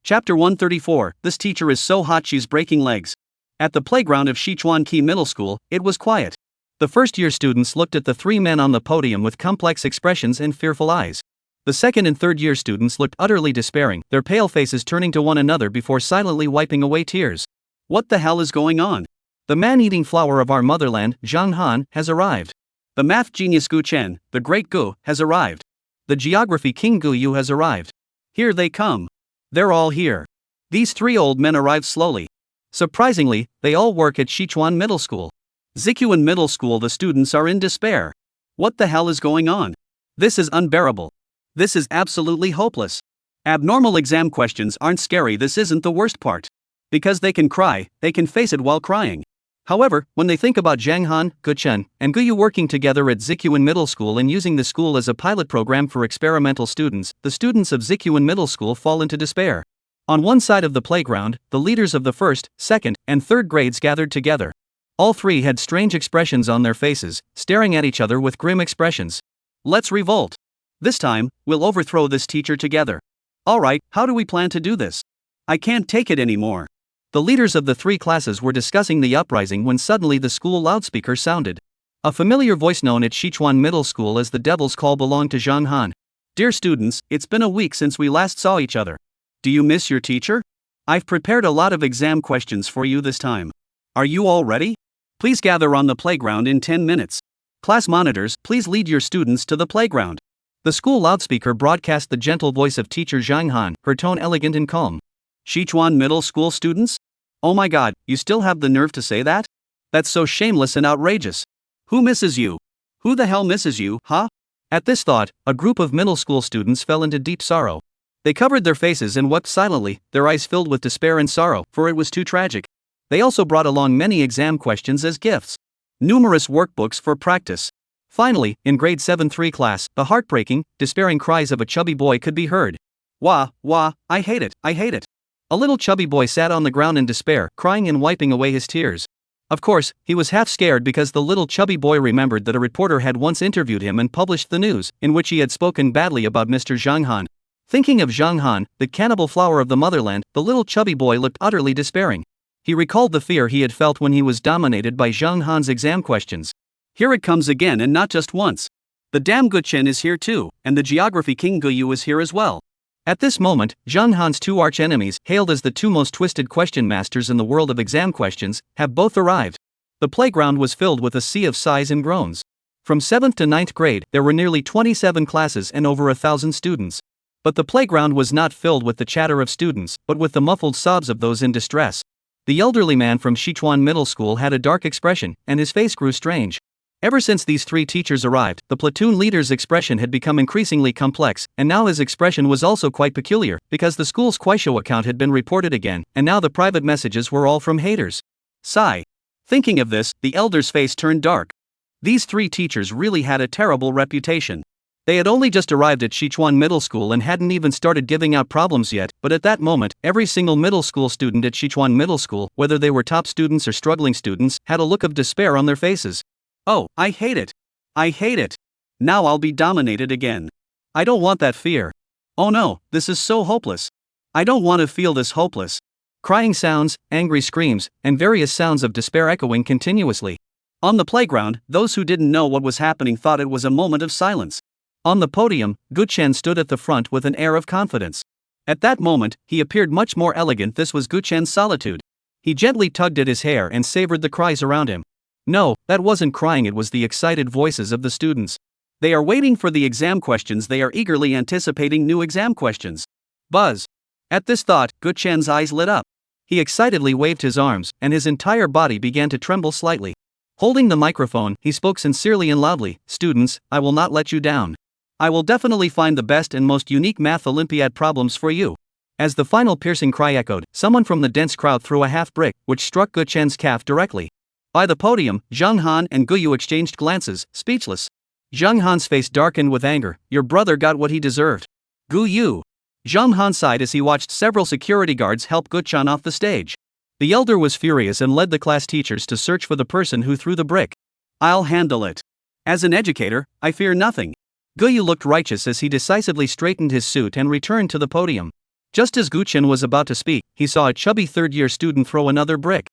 Chapter 134, This teacher is so hot she's breaking legs. At the playground of Sichuan Qi Middle School, it was quiet. The first-year students looked at the three men on the podium with complex expressions and fearful eyes. The second and third-year students looked utterly despairing, their pale faces turning to one another before silently wiping away tears. What the hell is going on? The man-eating flower of our motherland, Zhang Han, has arrived. The math genius Gu Chen, the great Gu, has arrived. The geography king Gu Yu has arrived. Here they come. They're all here. These three old men arrived slowly. Surprisingly, they all work at Sichuan Middle School. Zichuan Middle School. The students are in despair. What the hell is going on? This is unbearable. This is absolutely hopeless. Abnormal exam questions aren't scary. This isn't the worst part. Because they can cry, they can face it while crying. However, when they think about Zhang Han, Gu Chen, and Gu Yu working together at Zichuan Middle School and using the school as a pilot program for experimental students, the students of Zichuan Middle School fall into despair. On one side of the playground, the leaders of the first, second, and third grades gathered together. All three had strange expressions on their faces, staring at each other with grim expressions. Let's revolt. This time, we'll overthrow this teacher together. Alright, how do we plan to do this? I can't take it anymore. The leaders of the three classes were discussing the uprising when suddenly the school loudspeaker sounded. A familiar voice known at Sichuan Middle School as the Devil's Call belonged to Zhang Han. Dear students, it's been a week since we last saw each other. Do you miss your teacher? I've prepared a lot of exam questions for you this time. Are you all ready? Please gather on the playground in 10 minutes. Class monitors, please lead your students to the playground. The school loudspeaker broadcast the gentle voice of teacher Zhang Han, her tone elegant and calm. Sichuan Middle School students? Oh my god, you still have the nerve to say that? That's so shameless and outrageous. Who misses you? Who the hell misses you, huh? At this thought, a group of middle school students fell into deep sorrow. They covered their faces and wept silently, their eyes filled with despair and sorrow, for it was too tragic. They also brought along many exam questions as gifts. Numerous workbooks for practice. Finally, in grade 7-3 class, the heartbreaking, despairing cries of a chubby boy could be heard. Wah, wah, I hate it, I hate it. A little chubby boy sat on the ground in despair, crying and wiping away his tears. Of course, he was half scared because the little chubby boy remembered that a reporter had once interviewed him and published the news, in which he had spoken badly about Mr. Zhang Han. Thinking of Zhang Han, the cannibal flower of the motherland, the little chubby boy looked utterly despairing. He recalled the fear he had felt when he was dominated by Zhang Han's exam questions. Here it comes again, and not just once. The damn Guchen is here too, and the geography king Guyu is here as well. At this moment, Zhang Han's two arch-enemies, hailed as the two most twisted question masters in the world of exam questions, have both arrived. The playground was filled with a sea of sighs and groans. From 7th to 9th grade, there were nearly 27 classes and over 1,000 students. But the playground was not filled with the chatter of students, but with the muffled sobs of those in distress. The elderly man from Sichuan Middle School had a dark expression, and his face grew strange. Ever since these three teachers arrived, the platoon leader's expression had become increasingly complex, and now his expression was also quite peculiar, because the school's Kuaishou account had been reported again, and now the private messages were all from haters. Sigh. Thinking of this, the elder's face turned dark. These three teachers really had a terrible reputation. They had only just arrived at Sichuan Middle School and hadn't even started giving out problems yet, but at that moment, every single middle school student at Sichuan Middle School, whether they were top students or struggling students, had a look of despair on their faces. Oh, I hate it. I hate it. Now I'll be dominated again. I don't want that fear. Oh no, this is so hopeless. I don't want to feel this hopeless. Crying sounds, angry screams, and various sounds of despair echoing continuously. On the playground, those who didn't know what was happening thought it was a moment of silence. On the podium, Guchen stood at the front with an air of confidence. At that moment, he appeared much more elegant. This was Guchen's solitude. He gently tugged at his hair and savored the cries around him. No, that wasn't crying, it was the excited voices of the students. They are waiting for the exam questions, they are eagerly anticipating new exam questions. Buzz. At this thought, Guchen's eyes lit up. He excitedly waved his arms, and his entire body began to tremble slightly. Holding the microphone, he spoke sincerely and loudly, "Students, I will not let you down. I will definitely find the best and most unique math Olympiad problems for you." As the final piercing cry echoed, someone from the dense crowd threw a half brick, which struck Guchen's calf directly. By the podium, Zhang Han and Guyu exchanged glances, speechless. Zhang Han's face darkened with anger. "Your brother got what he deserved." Guyu. Zhang Han sighed as he watched several security guards help Guchen off the stage. The elder was furious and led the class teachers to search for the person who threw the brick. "I'll handle it. As an educator, I fear nothing." Guyu looked righteous as he decisively straightened his suit and returned to the podium. Just as Guchen was about to speak, he saw a chubby third-year student throw another brick.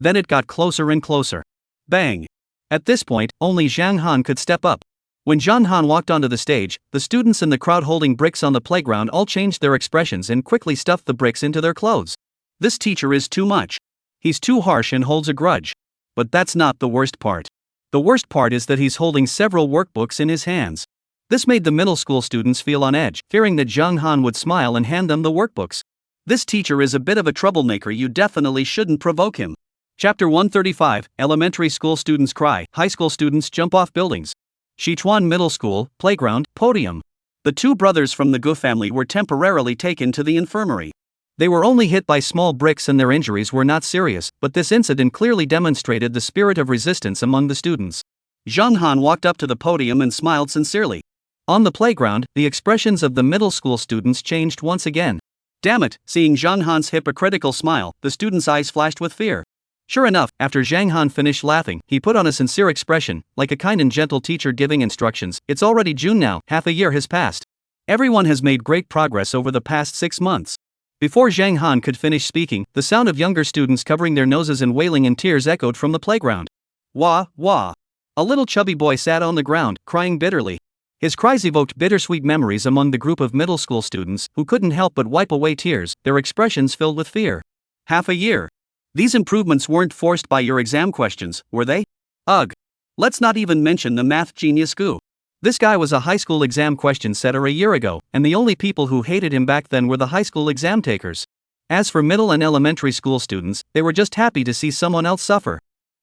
Then it got closer and closer. Bang! At this point, only Zhang Han could step up. When Zhang Han walked onto the stage, the students in the crowd holding bricks on the playground all changed their expressions and quickly stuffed the bricks into their clothes. This teacher is too much. He's too harsh and holds a grudge. But that's not the worst part. The worst part is that he's holding several workbooks in his hands. This made the middle school students feel on edge, fearing that Zhang Han would smile and hand them the workbooks. This teacher is a bit of a troublemaker, you definitely shouldn't provoke him. Chapter 135, Elementary School Students Cry, High School Students Jump Off Buildings. Sichuan Middle School, Playground, Podium. The two brothers from the Gu family were temporarily taken to the infirmary. They were only hit by small bricks and their injuries were not serious, but this incident clearly demonstrated the spirit of resistance among the students. Zhang Han walked up to the podium and smiled sincerely. On the playground, the expressions of the middle school students changed once again. Damn it, seeing Zhang Han's hypocritical smile, the student's eyes flashed with fear. Sure enough, after Zhang Han finished laughing, he put on a sincere expression, like a kind and gentle teacher giving instructions. It's already June now, half a year has passed. Everyone has made great progress over the past 6 months. Before Zhang Han could finish speaking, the sound of younger students covering their noses and wailing in tears echoed from the playground. Wah, wah. A little chubby boy sat on the ground, crying bitterly. His cries evoked bittersweet memories among the group of middle school students, who couldn't help but wipe away tears, their expressions filled with fear. Half a year. These improvements weren't forced by your exam questions, were they? Ugh. Let's not even mention the math genius Gu. This guy was a high school exam question setter a year ago, and the only people who hated him back then were the high school exam takers. As for middle and elementary school students, they were just happy to see someone else suffer.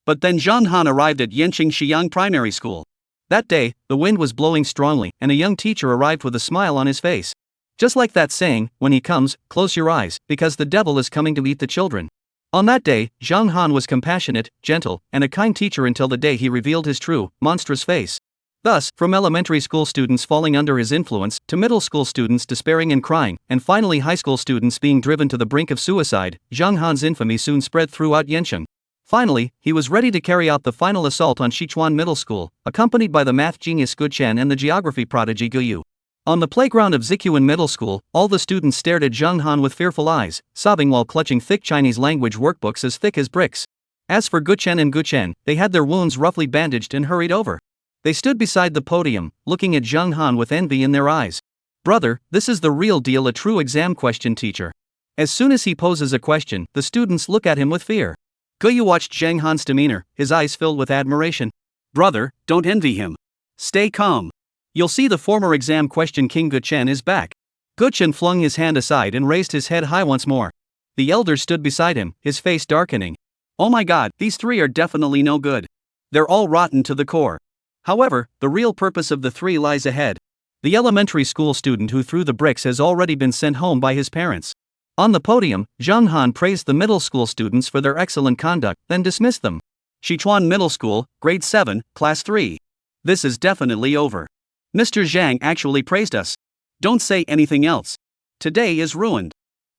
But then Zhang Han arrived at Yanqing Shiyang Primary School. That day, the wind was blowing strongly, and a young teacher arrived with a smile on his face. Just like that saying, when he comes, close your eyes, because the devil is coming to eat the children. On that day, Zhang Han was compassionate, gentle, and a kind teacher until the day he revealed his true, monstrous face. Thus, from elementary school students falling under his influence, to middle school students despairing and crying, and finally high school students being driven to the brink of suicide, Zhang Han's infamy soon spread throughout Yanqing. Finally, he was ready to carry out the final assault on Sichuan Middle School, accompanied by the math genius Gu Chen and the geography prodigy Gu Yu. On the playground of Zikuan Middle School, all the students stared at Zhang Han with fearful eyes, sobbing while clutching thick Chinese language workbooks as thick as bricks. As for Gu Chen and Gu Chen, they had their wounds roughly bandaged and hurried over. They stood beside the podium, looking at Zhang Han with envy in their eyes. Brother, this is the real deal, a true exam question teacher. As soon as he poses a question, the students look at him with fear. Gu Yu watched Zhang Han's demeanor, his eyes filled with admiration. Brother, don't envy him. Stay calm. You'll see the former exam question king Gu Chen is back. Gu Chen flung his hand aside and raised his head high once more. The elder stood beside him, his face darkening. Oh my god, these three are definitely no good. They're all rotten to the core. However, the real purpose of the three lies ahead. The elementary school student who threw the bricks has already been sent home by his parents. On the podium, Zhang Han praised the middle school students for their excellent conduct, then dismissed them. Sichuan Middle School, Grade 7, Class 3. This is definitely over. Mr. Zhang actually praised us. Don't say anything else. Today is ruined.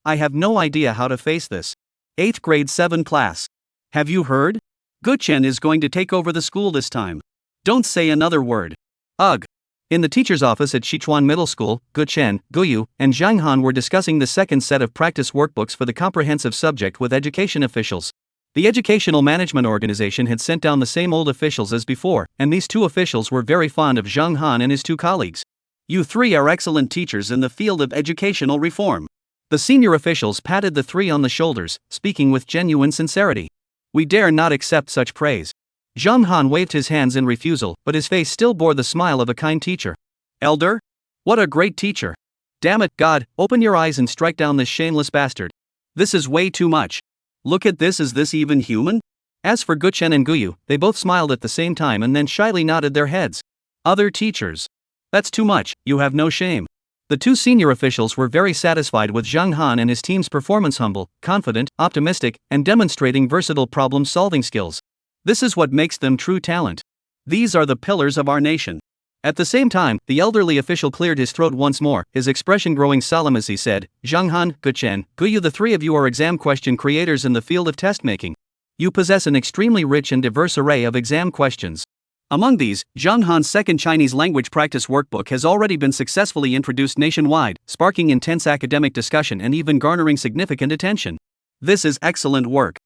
I have no idea how to face this. 8th grade 7 class. Have you heard? Gu Chen is going to take over the school this time. Don't say another word. Ugh. In the teacher's office at Sichuan Middle School, Gu Chen, Gu Yu, and Zhang Han were discussing the second set of practice workbooks for the comprehensive subject with education officials. The Educational Management Organization had sent down the same old officials as before, and these two officials were very fond of Zhang Han and his two colleagues. You three are excellent teachers in the field of educational reform. The senior officials patted the three on the shoulders, speaking with genuine sincerity. We dare not accept such praise. Zhang Han waved his hands in refusal, but his face still bore the smile of a kind teacher. Elder? What a great teacher. Damn it, God, open your eyes and strike down this shameless bastard. This is way too much. Look at this, is this even human? As for Gu Chen and Gu Yu, they both smiled at the same time and then shyly nodded their heads. Other teachers. That's too much, you have no shame. The two senior officials were very satisfied with Zhang Han and his team's performance, humble, confident, optimistic, and demonstrating versatile problem-solving skills. This is what makes them true talent. These are the pillars of our nation. At the same time, the elderly official cleared his throat once more, his expression growing solemn as he said, Zhang Han, Gu Chen, Gu Yu, the three of you are exam question creators in the field of test making. You possess an extremely rich and diverse array of exam questions. Among these, Zhang Han's second Chinese language practice workbook has already been successfully introduced nationwide, sparking intense academic discussion and even garnering significant attention. This is excellent work.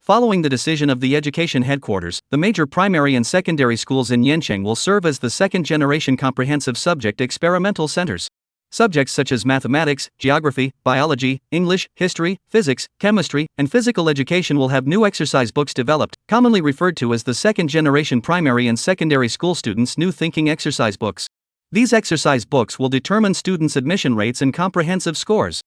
Following the decision of the education headquarters, the major primary and secondary schools in Yanqing will serve as the second-generation comprehensive subject experimental centers. Subjects such as mathematics, geography, biology, English, history, physics, chemistry, and physical education will have new exercise books developed, commonly referred to as the second-generation primary and secondary school students' new thinking exercise books. These exercise books will determine students' admission rates and comprehensive scores.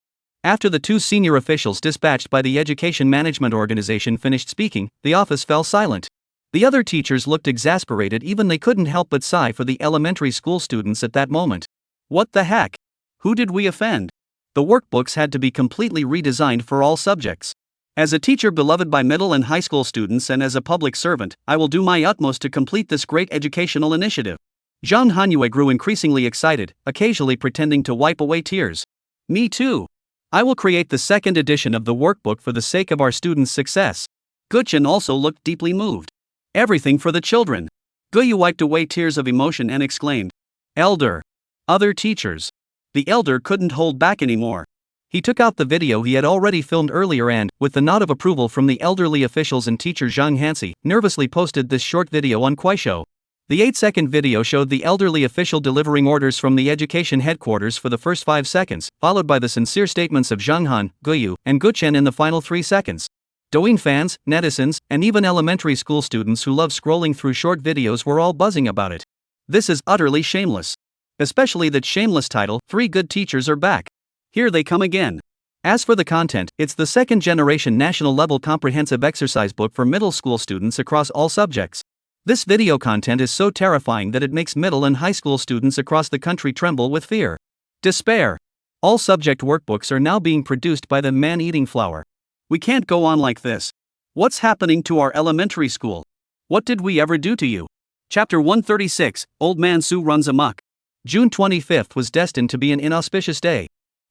After the two senior officials dispatched by the Education Management Organization finished speaking, the office fell silent. The other teachers looked exasperated, even they couldn't help but sigh for the elementary school students at that moment. What the heck? Who did we offend? The workbooks had to be completely redesigned for all subjects. As a teacher beloved by middle and high school students and as a public servant, I will do my utmost to complete this great educational initiative. Zhang Hanyue grew increasingly excited, occasionally pretending to wipe away tears. Me too. I will create the second edition of the workbook for the sake of our students' success. Guchen also looked deeply moved. Everything for the children. Guyu wiped away tears of emotion and exclaimed, "Elder! Other teachers!" The elder couldn't hold back anymore. He took out the video he had already filmed earlier and, with the nod of approval from the elderly officials and teacher Zhang Hansi, nervously posted this short video on Kuaishou. The 8-second video showed the elderly official delivering orders from the education headquarters for the first 5 seconds, followed by the sincere statements of Zhang Han, Guyu, and Guchen in the final 3 seconds. Douyin fans, netizens, and even elementary school students who love scrolling through short videos were all buzzing about it. This is utterly shameless. Especially that shameless title, 3 Good Teachers Are Back. Here they come again. As for the content, it's the second-generation national-level comprehensive exercise book for middle school students across all subjects. This video content is so terrifying that it makes middle and high school students across the country tremble with fear. Despair. All subject workbooks are now being produced by the man-eating flower. We can't go on like this. What's happening to our elementary school? What did we ever do to you? Chapter 136, Old Man Su Runs Amok. June 25th was destined to be an inauspicious day.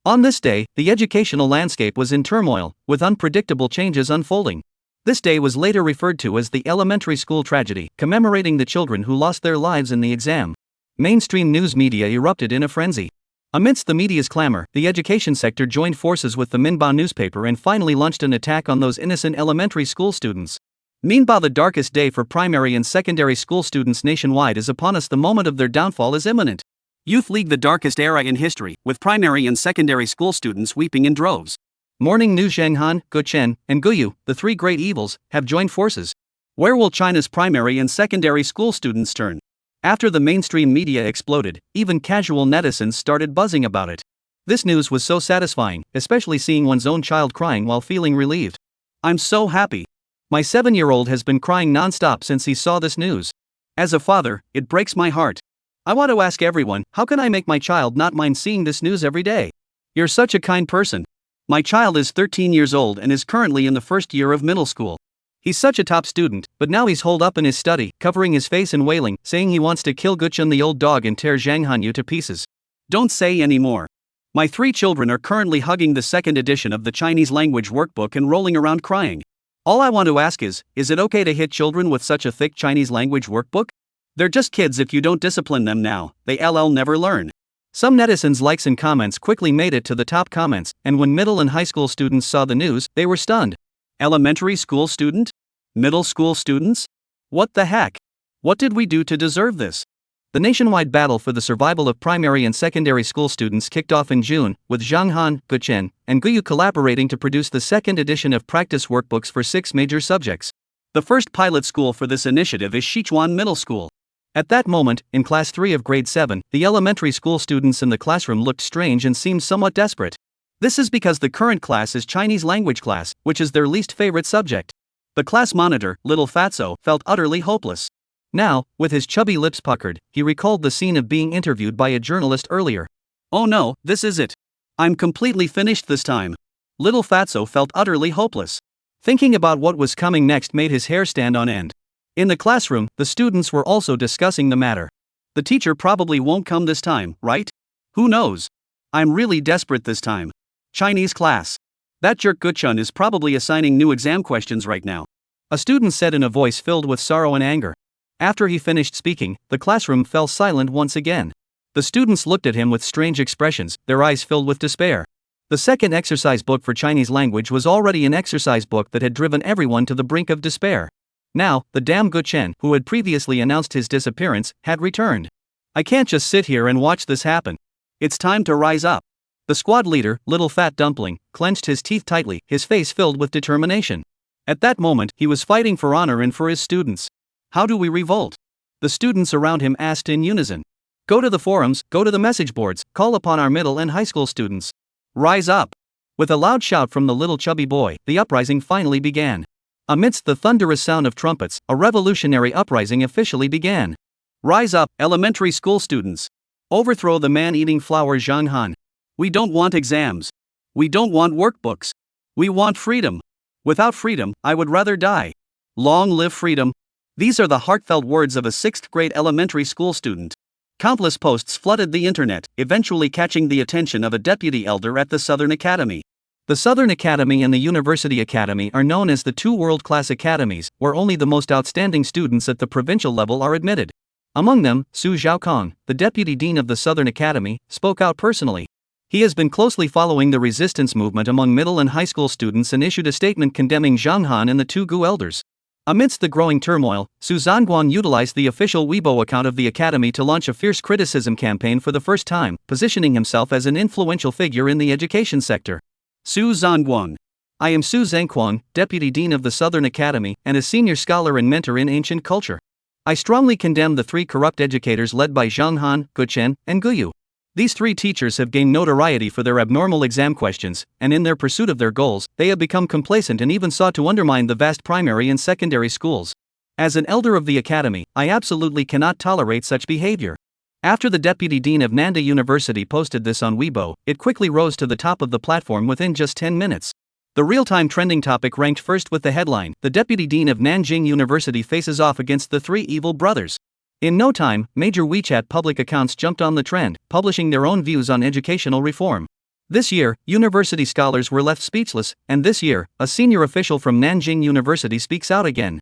On this day, the educational landscape was in turmoil, with unpredictable changes unfolding. This day was later referred to as the elementary school tragedy, commemorating the children who lost their lives in the exam. Mainstream news media erupted in a frenzy. Amidst the media's clamor, the education sector joined forces with the Manhwa newspaper and finally launched an attack on those innocent elementary school students. Meanwhile, the darkest day for primary and secondary school students nationwide is upon us. The moment of their downfall is imminent. Youth League, the darkest era in history, with primary and secondary school students weeping in droves. Morning News, Zhang Han, Guchen, and Guyu, the 3 great evils, have joined forces. Where will China's primary and secondary school students turn? After the mainstream media exploded, even casual netizens started buzzing about it. This news was so satisfying, especially seeing one's own child crying while feeling relieved. I'm so happy. My 7-year-old has been crying non-stop since he saw this news. As a father, it breaks my heart. I want to ask everyone, how can I make my child not mind seeing this news every day? You're such a kind person. My child is 13 years old and is currently in the first year of middle school. He's such a top student, but now he's holed up in his study, covering his face and wailing, saying he wants to kill Guchen the old dog and tear Zhang Hanyu to pieces. Don't say any more. My 3 children are currently hugging the second edition of the Chinese language workbook and rolling around crying. All I want to ask is it okay to hit children with such a thick Chinese language workbook? They're just kids. If you don't discipline them now, they never learn. Some netizens' likes and comments quickly made it to the top comments, and when middle and high school students saw the news, they were stunned. Elementary school student? Middle school students? What the heck? What did we do to deserve this? The nationwide battle for the survival of primary and secondary school students kicked off in June, with Zhang Han, Guchen, and Guyu collaborating to produce the second edition of practice workbooks for 6 major subjects. The first pilot school for this initiative is Sichuan Middle School. At that moment, in Class 3 of Grade 7, the elementary school students in the classroom looked strange and seemed somewhat desperate. This is because the current class is Chinese language class, which is their least favorite subject. The class monitor, Little Fatso, felt utterly hopeless. Now, with his chubby lips puckered, he recalled the scene of being interviewed by a journalist earlier. Oh no, this is it. I'm completely finished this time. Little Fatso felt utterly hopeless. Thinking about what was coming next made his hair stand on end. In the classroom, the students were also discussing the matter. The teacher probably won't come this time, right? Who knows? I'm really desperate this time. Chinese class. That jerk Guchen is probably assigning new exam questions right now. A student said in a voice filled with sorrow and anger. After he finished speaking, the classroom fell silent once again. The students looked at him with strange expressions, their eyes filled with despair. The second exercise book for Chinese language was already an exercise book that had driven everyone to the brink of despair. Now, the damn Guchen, who had previously announced his disappearance, had returned. I can't just sit here and watch this happen. It's time to rise up. The squad leader, Little Fat Dumpling, clenched his teeth tightly, his face filled with determination. At that moment, he was fighting for honor and for his students. How do we revolt? The students around him asked in unison. Go to the forums, go to the message boards, call upon our middle and high school students. Rise up. With a loud shout from the little chubby boy, the uprising finally began. Amidst the thunderous sound of trumpets, a revolutionary uprising officially began. Rise up, elementary school students. Overthrow the man-eating flower Zhang Han. We don't want exams. We don't want workbooks. We want freedom. Without freedom, I would rather die. Long live freedom. These are the heartfelt words of a 6th grade elementary school student. Countless posts flooded the internet, eventually catching the attention of a deputy elder at the Southern Academy. The Southern Academy and the University Academy are known as the two world-class academies, where only the most outstanding students at the provincial level are admitted. Among them, Su Zhaokong, the deputy dean of the Southern Academy, spoke out personally. He has been closely following the resistance movement among middle and high school students and issued a statement condemning Zhang Han and the two Gu elders. Amidst the growing turmoil, Su Zhanguang utilized the official Weibo account of the academy to launch a fierce criticism campaign for the first time, positioning himself as an influential figure in the education sector. Su Zhanguang. I am Su Zhanguang, deputy dean of the Southern Academy and a senior scholar and mentor in ancient culture. I strongly condemn the three corrupt educators led by Zhang Han, Gu Chen, and Gu Yu. These three teachers have gained notoriety for their abnormal exam questions, and in their pursuit of their goals, they have become complacent and even sought to undermine the vast primary and secondary schools. As an elder of the academy, I absolutely cannot tolerate such behavior. After the deputy dean of Nanda University posted this on Weibo, it quickly rose to the top of the platform within just 10 minutes. The real-time trending topic ranked first with the headline, "The deputy dean of Nanjing University faces off against the three evil brothers." In no time, major WeChat public accounts jumped on the trend, publishing their own views on educational reform. This year, university scholars were left speechless, and this year, a senior official from Nanjing University speaks out again.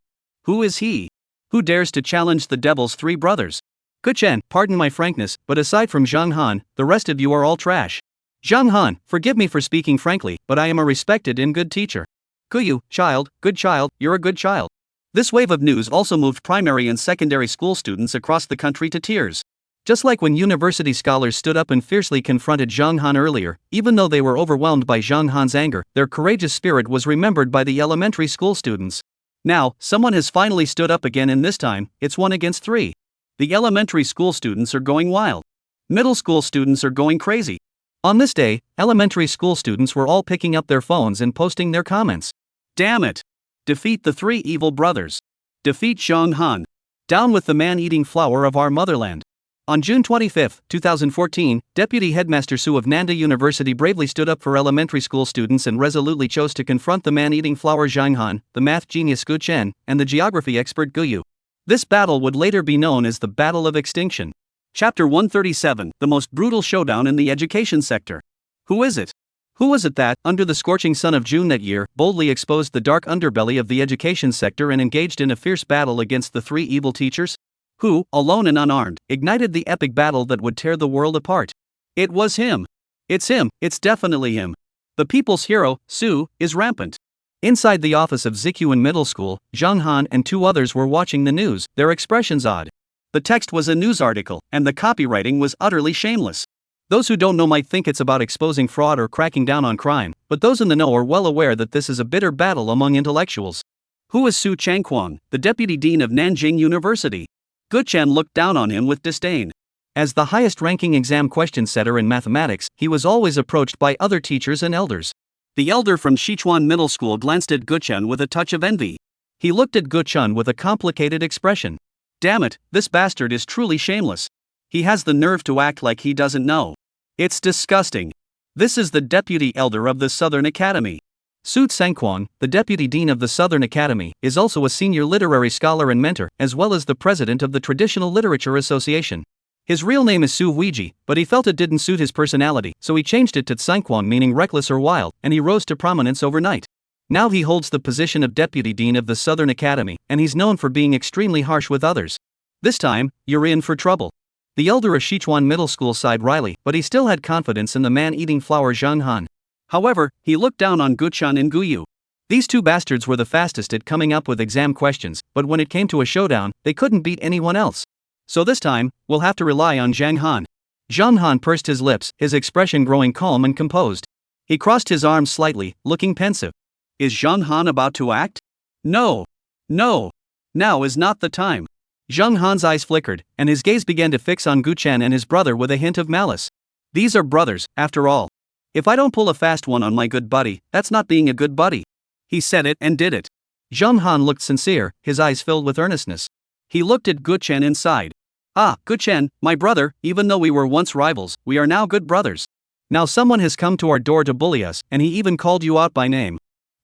Who is he? Who dares to challenge the devil's three brothers? Gu Chen, pardon my frankness, but aside from Zhang Han, the rest of you are all trash. Zhang Han, forgive me for speaking frankly, but I am a respected and good teacher. Gu Yu, good child, you're a good child. This wave of news also moved primary and secondary school students across the country to tears. Just like when university scholars stood up and fiercely confronted Zhang Han earlier, even though they were overwhelmed by Zhang Han's anger, their courageous spirit was remembered by the elementary school students. Now, someone has finally stood up again, and this time, it's 1 against 3. The elementary school students are going wild. Middle school students are going crazy. On this day, elementary school students were all picking up their phones and posting their comments. Damn it! Defeat the three evil brothers. Defeat Zhang Han. Down with the man-eating flower of our motherland. On June 25, 2014, Deputy Headmaster Su of Nanda University bravely stood up for elementary school students and resolutely chose to confront the man-eating flower Zhang Han, the math genius Gu Chen, and the geography expert Gu Yu. This battle would later be known as the Battle of Extinction. Chapter 137, The Most Brutal Showdown in the Education Sector. Who is it? Who was it that, under the scorching sun of June that year, boldly exposed the dark underbelly of the education sector and engaged in a fierce battle against the three evil teachers? Who, alone and unarmed, ignited the epic battle that would tear the world apart? It was him. It's him, it's definitely him. The people's hero, Su, is rampant. Inside the office of Zikyuan Middle School, Zhang Han and two others were watching the news, their expressions odd. The text was a news article, and the copywriting was utterly shameless. Those who don't know might think it's about exposing fraud or cracking down on crime, but those in the know are well aware that this is a bitter battle among intellectuals. Who is Su Changquan, the deputy dean of Nanjing University? Gu Chen looked down on him with disdain. As the highest-ranking exam question setter in mathematics, he was always approached by other teachers and elders. The elder from Sichuan Middle School glanced at Gu Chen with a touch of envy. He looked at Gu Chen with a complicated expression. Damn it, this bastard is truly shameless. He has the nerve to act like he doesn't know. It's disgusting. This is the deputy elder of the Southern Academy. Su Zhanguang, the deputy dean of the Southern Academy, is also a senior literary scholar and mentor, as well as the president of the Traditional Literature Association. His real name is Su Weiji, but he felt it didn't suit his personality, so he changed it to Zhanguang, meaning reckless or wild, and he rose to prominence overnight. Now he holds the position of deputy dean of the Southern Academy, and he's known for being extremely harsh with others. This time, you're in for trouble. The elder of Sichuan Middle School sighed wryly, but he still had confidence in the man-eating flower Zhang Han. However, he looked down on Gu Chen and Gu Yu. These two bastards were the fastest at coming up with exam questions, but when it came to a showdown, they couldn't beat anyone else. So this time, we'll have to rely on Zhang Han. Zhang Han pursed his lips, his expression growing calm and composed. He crossed his arms slightly, looking pensive. Is Zhang Han about to act? No. No. Now is not the time. Zhang Han's eyes flickered, and his gaze began to fix on Gu Chen and his brother with a hint of malice. These are brothers, after all. If I don't pull a fast one on my good buddy, that's not being a good buddy. He said it and did it. Zhang Han looked sincere, his eyes filled with earnestness. He looked at Gu Chen and sighed. Ah, Gu Chen, my brother, even though we were once rivals, we are now good brothers. Now someone has come to our door to bully us, and he even called you out by name.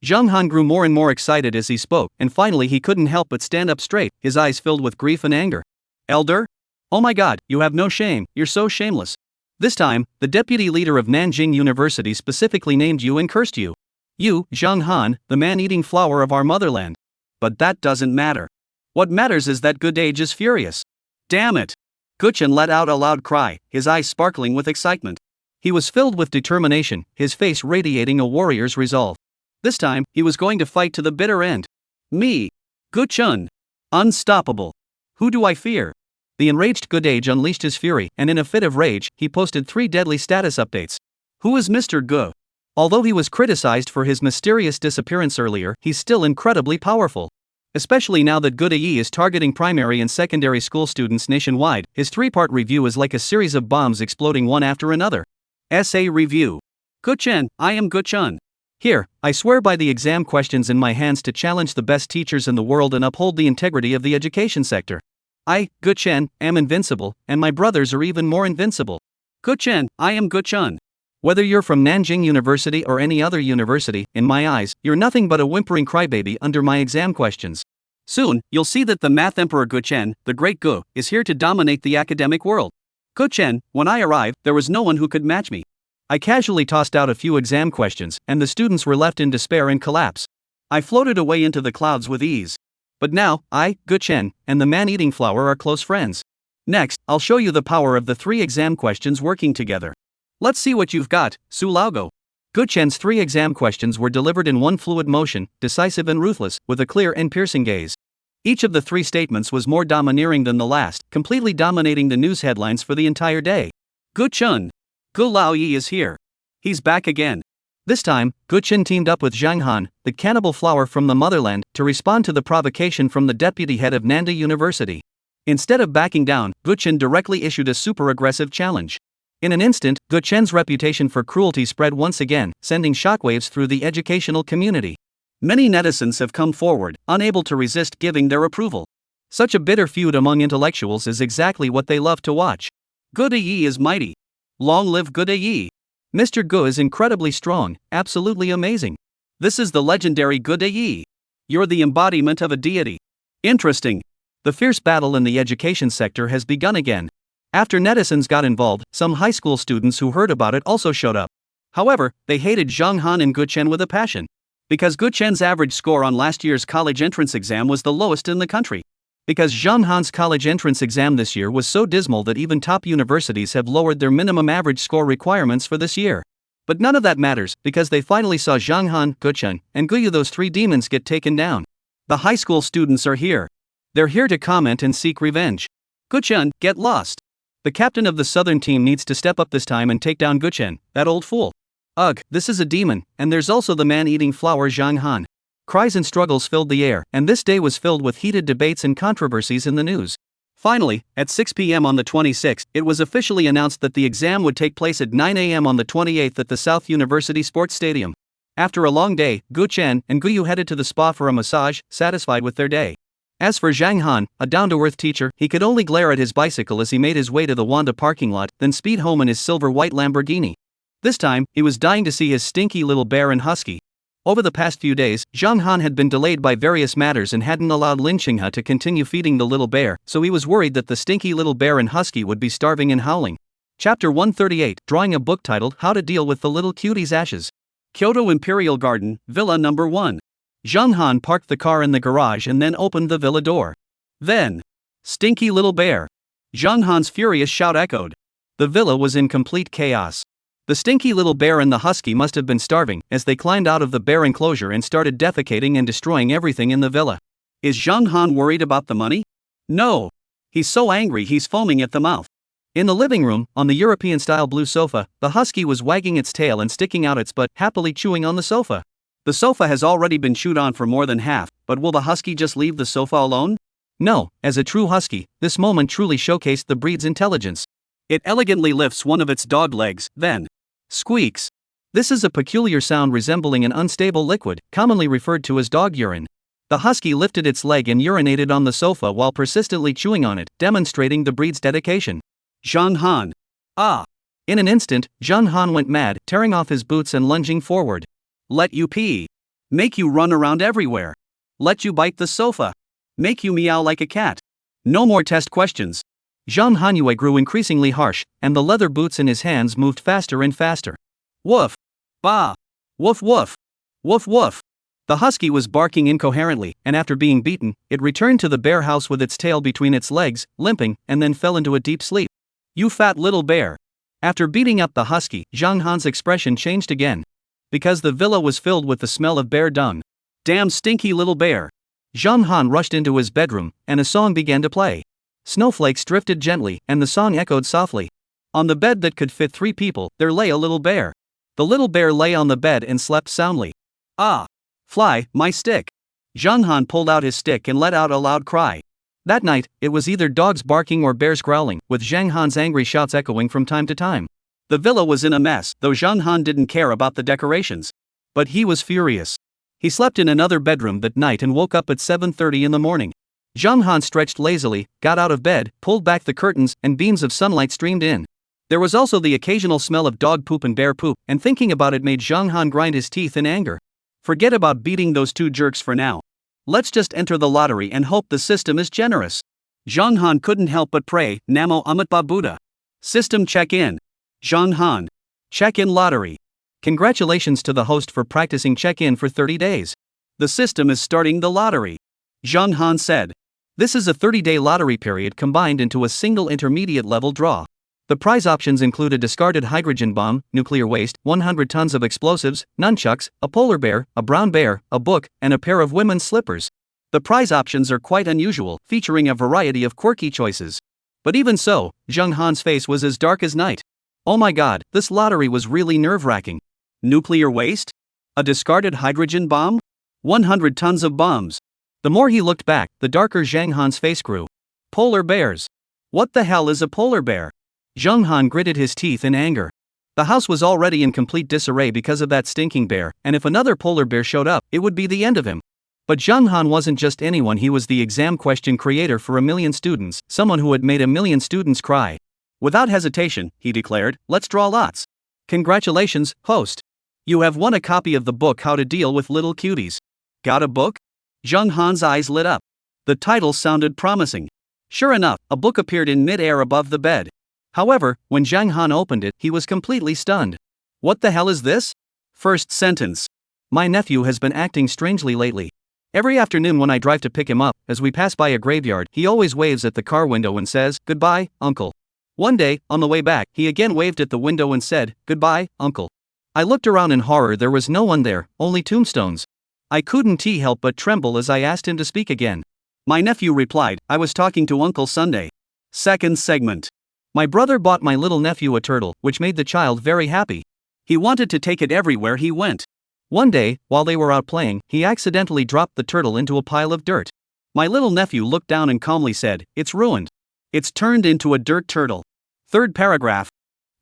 Zhang Han grew more and more excited as he spoke, and finally he couldn't help but stand up straight, his eyes filled with grief and anger. Elder? Oh my God, you have no shame, you're so shameless. This time, the deputy leader of Nanjing University specifically named you and cursed you. You, Zhang Han, the man-eating flower of our motherland. But that doesn't matter. What matters is that Good Age is furious. Damn it! Guchen let out a loud cry, his eyes sparkling with excitement. He was filled with determination, his face radiating a warrior's resolve. This time, he was going to fight to the bitter end. Me! Guchen! Unstoppable! Who do I fear? The enraged Good Age unleashed his fury, and in a fit of rage, he posted 3 deadly status updates. Who is Mr. Gu? Although he was criticized for his mysterious disappearance earlier, he's still incredibly powerful. Especially now that Good Age is targeting primary and secondary school students nationwide, his 3-part review is like a series of bombs exploding one after another. Essay Review. Guchen, I am Guchen. Here, I swear by the exam questions in my hands to challenge the best teachers in the world and uphold the integrity of the education sector. I, Guchen, am invincible, and my brothers are even more invincible. Guchen, I am Guchen. Whether you're from Nanjing University or any other university, in my eyes, you're nothing but a whimpering crybaby under my exam questions. Soon, you'll see that the math emperor Guchen, the great Gu, is here to dominate the academic world. Guchen, when I arrived, there was no one who could match me. I casually tossed out a few exam questions, and the students were left in despair and collapse. I floated away into the clouds with ease. But now, I, Guchen, and the man-eating flower are close friends. Next, I'll show you the power of the 3 exam questions working together. Let's see what you've got, Su Laogo. Guchen's 3 exam questions were delivered in one fluid motion, decisive and ruthless, with a clear and piercing gaze. Each of the 3 statements was more domineering than the last, completely dominating the news headlines for the entire day. Guchen! Gu Laoyi is here. He's back again. This time, Guchen teamed up with Zhang Han, the cannibal flower from the motherland, to respond to the provocation from the deputy head of Nanda University. Instead of backing down, Guchen directly issued a super aggressive challenge. In an instant, Guchen's reputation for cruelty spread once again, sending shockwaves through the educational community. Many netizens have come forward, unable to resist giving their approval. Such a bitter feud among intellectuals is exactly what they love to watch. Good Yi is mighty. Long live Good Yi. Mr. Gu is incredibly strong, absolutely amazing. This is the legendary Good Yi. You're the embodiment of a deity. Interesting. The fierce battle in the education sector has begun again. After netizens got involved, some high school students who heard about it also showed up. However, they hated Zhang Han and Guchen with a passion. Because Guchen's average score on last year's college entrance exam was the lowest in the country. Because Zhang Han's college entrance exam this year was so dismal that even top universities have lowered their minimum average score requirements for this year. But none of that matters, because they finally saw Zhang Han, Guchen, and Guyu, those 3 demons, get taken down. The high school students are here. They're here to comment and seek revenge. Guchen, get lost. The captain of the southern team needs to step up this time and take down Guchen, that old fool. Ugh, this is a demon, and there's also the man-eating flower Zhang Han. Cries and struggles filled the air, and this day was filled with heated debates and controversies in the news. Finally, at 6 p.m. on the 26th, it was officially announced that the exam would take place at 9 a.m. on the 28th at the South University Sports Stadium. After a long day, Guchen and Guyu headed to the spa for a massage, satisfied with their day. As for Zhang Han, a down-to-earth teacher, he could only glare at his bicycle as he made his way to the Wanda parking lot, then speed home in his silver-white Lamborghini. This time, he was dying to see his stinky little bear and husky. Over the past few days, Zhang Han had been delayed by various matters and hadn't allowed Lin Qinghe to continue feeding the little bear, so he was worried that the stinky little bear and husky would be starving and howling. Chapter 138, drawing a book titled How to Deal with the Little Cutie's Ashes. Kyoto Imperial Garden, Villa Number 1. Zhang Han parked the car in the garage and then opened the villa door. Then, stinky little bear. Zhang Han's furious shout echoed. The villa was in complete chaos. The stinky little bear and the husky must have been starving, as they climbed out of the bear enclosure and started defecating and destroying everything in the villa. Is Zhang Han worried about the money? No. He's so angry he's foaming at the mouth. In the living room, on the European-style blue sofa, the husky was wagging its tail and sticking out its butt, happily chewing on the sofa. The sofa has already been chewed on for more than half, but will the husky just leave the sofa alone? No, as a true husky, this moment truly showcased the breed's intelligence. It elegantly lifts one of its dog legs, then squeaks. This is a peculiar sound resembling an unstable liquid, commonly referred to as dog urine. The husky lifted its leg and urinated on the sofa while persistently chewing on it, demonstrating the breed's dedication. Zhang Han. Ah! In an instant, Zhang Han went mad, tearing off his boots and lunging forward. Let you pee. Make you run around everywhere. Let you bite the sofa. Make you meow like a cat. No more test questions. Zhang Hanyue grew increasingly harsh, and the leather boots in his hands moved faster and faster. Woof! Bah! Woof woof! Woof woof! The husky was barking incoherently, and after being beaten, it returned to the bear house with its tail between its legs, limping, and then fell into a deep sleep. You fat little bear! After beating up the husky, Zhang Han's expression changed again. Because the villa was filled with the smell of bear dung. Damn stinky little bear! Zhang Han rushed into his bedroom, and a song began to play. Snowflakes drifted gently, and the song echoed softly. On the bed that could fit 3 people, there lay a little bear. The little bear lay on the bed and slept soundly. Ah! Fly, my stick! Zhang Han pulled out his stick and let out a loud cry. That night, it was either dogs barking or bears growling, with Zhang Han's angry shouts echoing from time to time. The villa was in a mess, though Zhang Han didn't care about the decorations. But he was furious. He slept in another bedroom that night and woke up at 7:30 in the morning. Zhang Han stretched lazily, got out of bed, pulled back the curtains, and beams of sunlight streamed in. There was also the occasional smell of dog poop and bear poop, and thinking about it made Zhang Han grind his teeth in anger. Forget about beating those 2 jerks for now. Let's just enter the lottery and hope the system is generous. Zhang Han couldn't help but pray, Namo Amitabha Buddha. System check-in. Zhang Han. Check-in lottery. Congratulations to the host for practicing check-in for 30 days. The system is starting the lottery. Zhang Han said. This is a 30-day lottery period combined into a single intermediate level draw. The prize options include a discarded hydrogen bomb, nuclear waste, 100 tons of explosives, nunchucks, a polar bear, a brown bear, a book, and a pair of women's slippers. The prize options are quite unusual, featuring a variety of quirky choices. But even so, Zhang Han's face was as dark as night. Oh my god, this lottery was really nerve-wracking. Nuclear waste? A discarded hydrogen bomb? 100 tons of bombs. The more he looked back, the darker Zhang Han's face grew. Polar bears. What the hell is a polar bear? Zhang Han gritted his teeth in anger. The house was already in complete disarray because of that stinking bear, and if another polar bear showed up, it would be the end of him. But Zhang Han wasn't just anyone, he was the exam question creator for 1 million students, someone who had made 1 million students cry. Without hesitation, he declared, let's draw lots. Congratulations, host. You have won a copy of the book How to Deal with Little Cuties. Got a book? Zhang Han's eyes lit up. The title sounded promising. Sure enough, a book appeared in mid-air above the bed. However, when Zhang Han opened it, he was completely stunned. What the hell is this? First sentence. My nephew has been acting strangely lately. Every afternoon when I drive to pick him up, as we pass by a graveyard, he always waves at the car window and says, "Goodbye, uncle." One day, on the way back, he again waved at the window and said, "Goodbye, uncle." I looked around in horror. There was no one there, only tombstones. I couldn't help but tremble as I asked him to speak again. My nephew replied, "I was talking to Uncle Sunday." Second segment. My brother bought my little nephew a turtle, which made the child very happy. He wanted to take it everywhere he went. One day, while they were out playing, he accidentally dropped the turtle into a pile of dirt. My little nephew looked down and calmly said, "It's ruined. It's turned into a dirt turtle." Third paragraph.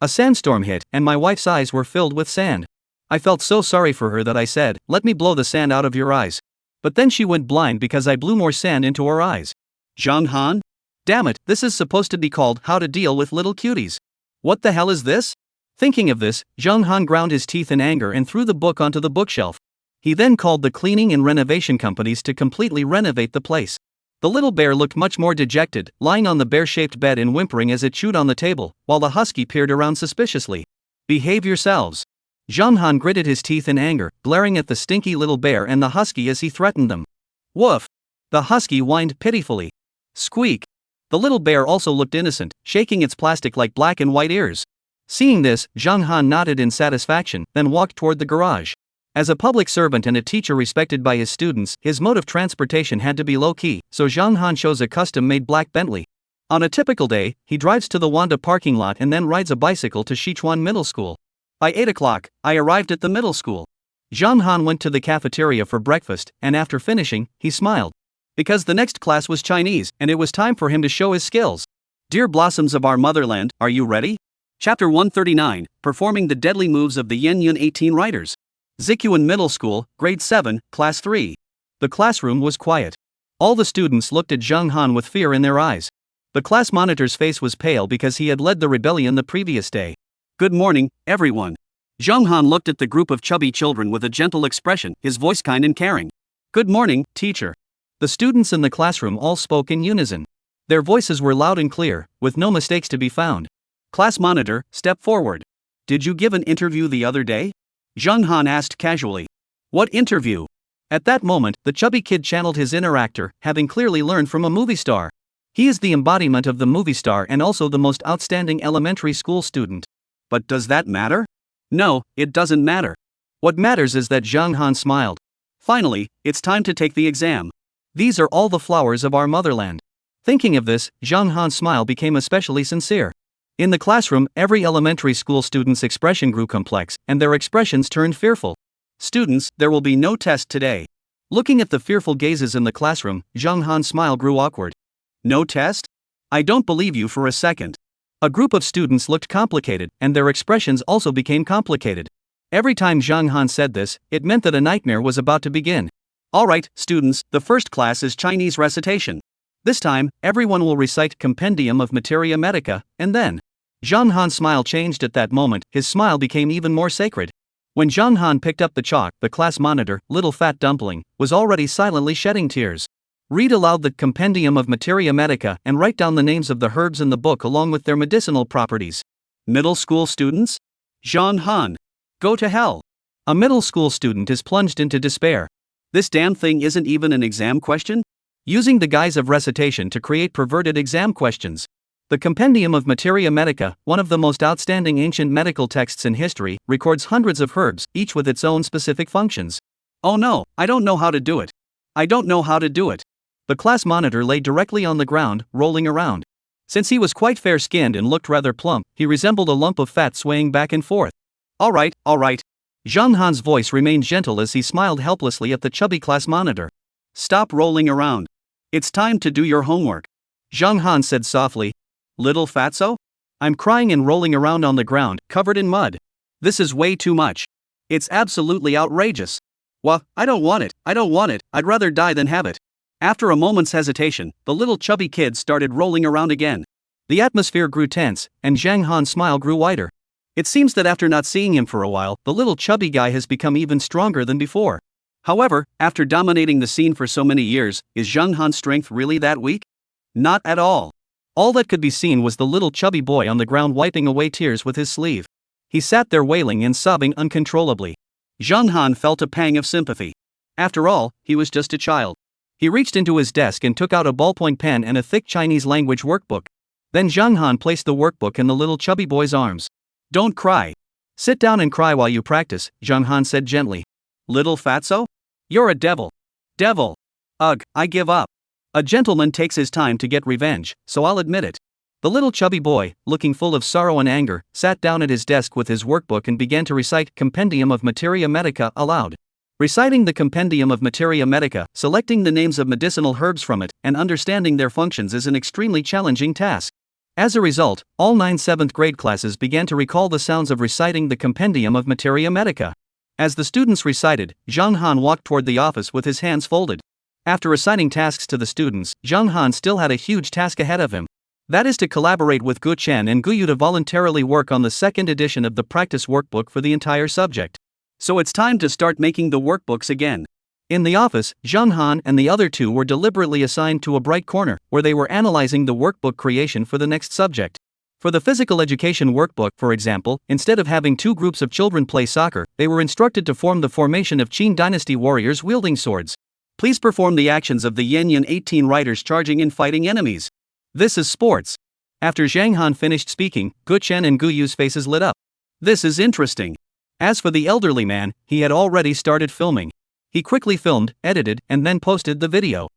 A sandstorm hit, and my wife's eyes were filled with sand. I felt so sorry for her that I said, "Let me blow the sand out of your eyes." But then she went blind because I blew more sand into her eyes. Zhang Han? Damn it, this is supposed to be called How to Deal with Little Cuties. What the hell is this? Thinking of this, Zhang Han ground his teeth in anger and threw the book onto the bookshelf. He then called the cleaning and renovation companies to completely renovate the place. The little bear looked much more dejected, lying on the bear-shaped bed and whimpering as it chewed on the table, while the husky peered around suspiciously. Behave yourselves. Zhang Han gritted his teeth in anger, glaring at the stinky little bear and the husky as he threatened them. Woof! The husky whined pitifully. Squeak! The little bear also looked innocent, shaking its plastic-like black and white ears. Seeing this, Zhang Han nodded in satisfaction, then walked toward the garage. As a public servant and a teacher respected by his students, his mode of transportation had to be low-key, so Zhang Han chose a custom-made black Bentley. On a typical day, he drives to the Wanda parking lot and then rides a bicycle to Sichuan Middle School. By 8 o'clock, I arrived at the middle school. Zhang Han went to the cafeteria for breakfast, and after finishing, he smiled. Because the next class was Chinese, and it was time for him to show his skills. Dear blossoms of our motherland, are you ready? Chapter 139, Performing the Deadly Moves of the Yen Yun 18 Writers. Sichuan Middle School, Grade 7, Class 3. The classroom was quiet. All the students looked at Zhang Han with fear in their eyes. The class monitor's face was pale because he had led the rebellion the previous day. Good morning, everyone. Zhang Han looked at the group of chubby children with a gentle expression, his voice kind and caring. Good morning, teacher. The students in the classroom all spoke in unison. Their voices were loud and clear, with no mistakes to be found. Class monitor, step forward. Did you give an interview the other day? Zhang Han asked casually. What interview? At that moment, the chubby kid channeled his inner actor, having clearly learned from a movie star. He is the embodiment of the movie star and also the most outstanding elementary school student. But does that matter? No, it doesn't matter. What matters is that Zhang Han smiled. Finally, it's time to take the exam. These are all the flowers of our motherland. Thinking of this, Zhang Han's smile became especially sincere. In the classroom, every elementary school student's expression grew complex, and their expressions turned fearful. Students, there will be no test today. Looking at the fearful gazes in the classroom, Zhang Han's smile grew awkward. No test? I don't believe you for a second. A group of students looked complicated, and their expressions also became complicated. Every time Zhang Han said this, it meant that a nightmare was about to begin. Alright, students, the first class is Chinese recitation. This time, everyone will recite Compendium of Materia Medica, and then. Zhang Han's smile changed at that moment, his smile became even more sacred. When Zhang Han picked up the chalk, the class monitor, little fat dumpling, was already silently shedding tears. Read aloud the Compendium of Materia Medica and write down the names of the herbs in the book along with their medicinal properties. Middle school students? Zhang Han. Go to hell. A middle school student is plunged into despair. This damn thing isn't even an exam question? Using the guise of recitation to create perverted exam questions. The Compendium of Materia Medica, one of the most outstanding ancient medical texts in history, records hundreds of herbs, each with its own specific functions. Oh no, I don't know how to do it. I don't know how to do it. The class monitor lay directly on the ground, rolling around. Since he was quite fair-skinned and looked rather plump, he resembled a lump of fat swaying back and forth. Alright. Zhang Han's voice remained gentle as he smiled helplessly at the chubby class monitor. Stop rolling around. It's time to do your homework. Zhang Han said softly. Little fatso? I'm crying and rolling around on the ground, covered in mud. This is way too much. It's absolutely outrageous. Well, I don't want it, I'd rather die than have it. After a moment's hesitation, the little chubby kid started rolling around again. The atmosphere grew tense, and Zhang Han's smile grew wider. It seems that after not seeing him for a while, the little chubby guy has become even stronger than before. However, after dominating the scene for so many years, is Zhang Han's strength really that weak? Not at all. All that could be seen was the little chubby boy on the ground wiping away tears with his sleeve. He sat there wailing and sobbing uncontrollably. Zhang Han felt a pang of sympathy. After all, he was just a child. He reached into his desk and took out a ballpoint pen and a thick Chinese language workbook. Then Zhang Han placed the workbook in the little chubby boy's arms. Don't cry. Sit down and cry while you practice, Zhang Han said gently. Little fatso? You're a devil. Devil. Ugh, I give up. A gentleman takes his time to get revenge, so I'll admit it. The little chubby boy, looking full of sorrow and anger, sat down at his desk with his workbook and began to recite Compendium of Materia Medica aloud. Reciting the Compendium of Materia Medica, selecting the names of medicinal herbs from it, and understanding their functions is an extremely challenging task. As a result, all 9 7th grade classes began to recall the sounds of reciting the Compendium of Materia Medica. As the students recited, Zhang Han walked toward the office with his hands folded. After assigning tasks to the students, Zhang Han still had a huge task ahead of him. That is to collaborate with Gu Chen and Gu Yu to voluntarily work on the second edition of the practice workbook for the entire subject. So it's time to start making the workbooks again. In the office, Zhang Han and the other two were deliberately assigned to a bright corner, where they were analyzing the workbook creation for the next subject. For the physical education workbook, for example, instead of having 2 groups of children play soccer, they were instructed to form the formation of Qin dynasty warriors wielding swords. Please perform the actions of the Yanyan 18 riders charging and fighting enemies. This is sports. After Zhang Han finished speaking, Gu Chen and Gu Yu's faces lit up. This is interesting. As for the elderly man, he had already started filming. He quickly filmed, edited, and then posted the video.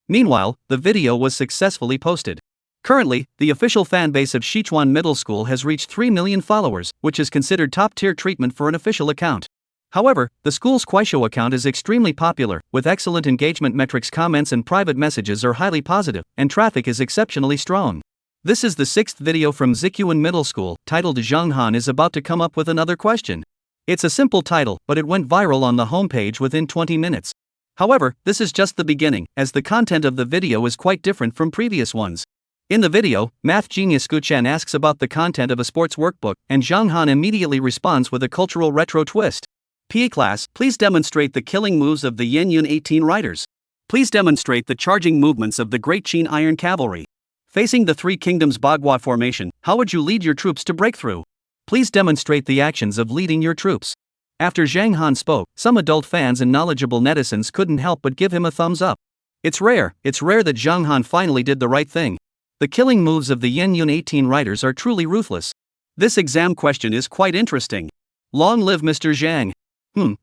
Meanwhile, the video was successfully posted. Currently, the official fanbase of Sichuan Middle School has reached 3 million followers, which is considered top-tier treatment for an official account. However, the school's Kuaishou account is extremely popular, with excellent engagement metrics. Comments and private messages are highly positive, and traffic is exceptionally strong. This is the 6th video from Sichuan Middle School, titled Zhang Han is about to come up with another question. It's a simple title, but it went viral on the homepage within 20 minutes. However, this is just the beginning, as the content of the video is quite different from previous ones. In the video, math genius Gu Chen asks about the content of a sports workbook, and Zhang Han immediately responds with a cultural retro twist. PE class, please demonstrate the killing moves of the Yanyan 18 riders. Please demonstrate the charging movements of the Great Qin Iron Cavalry. Facing the Three Kingdoms Bagua formation, how would you lead your troops to breakthrough? Please demonstrate the actions of leading your troops. After Zhang Han spoke, some adult fans and knowledgeable netizens couldn't help but give him a thumbs up. It's rare that Zhang Han finally did the right thing. The killing moves of the Yen Yun 18 writers are truly ruthless. This exam question is quite interesting. Long live Mr. Zhang.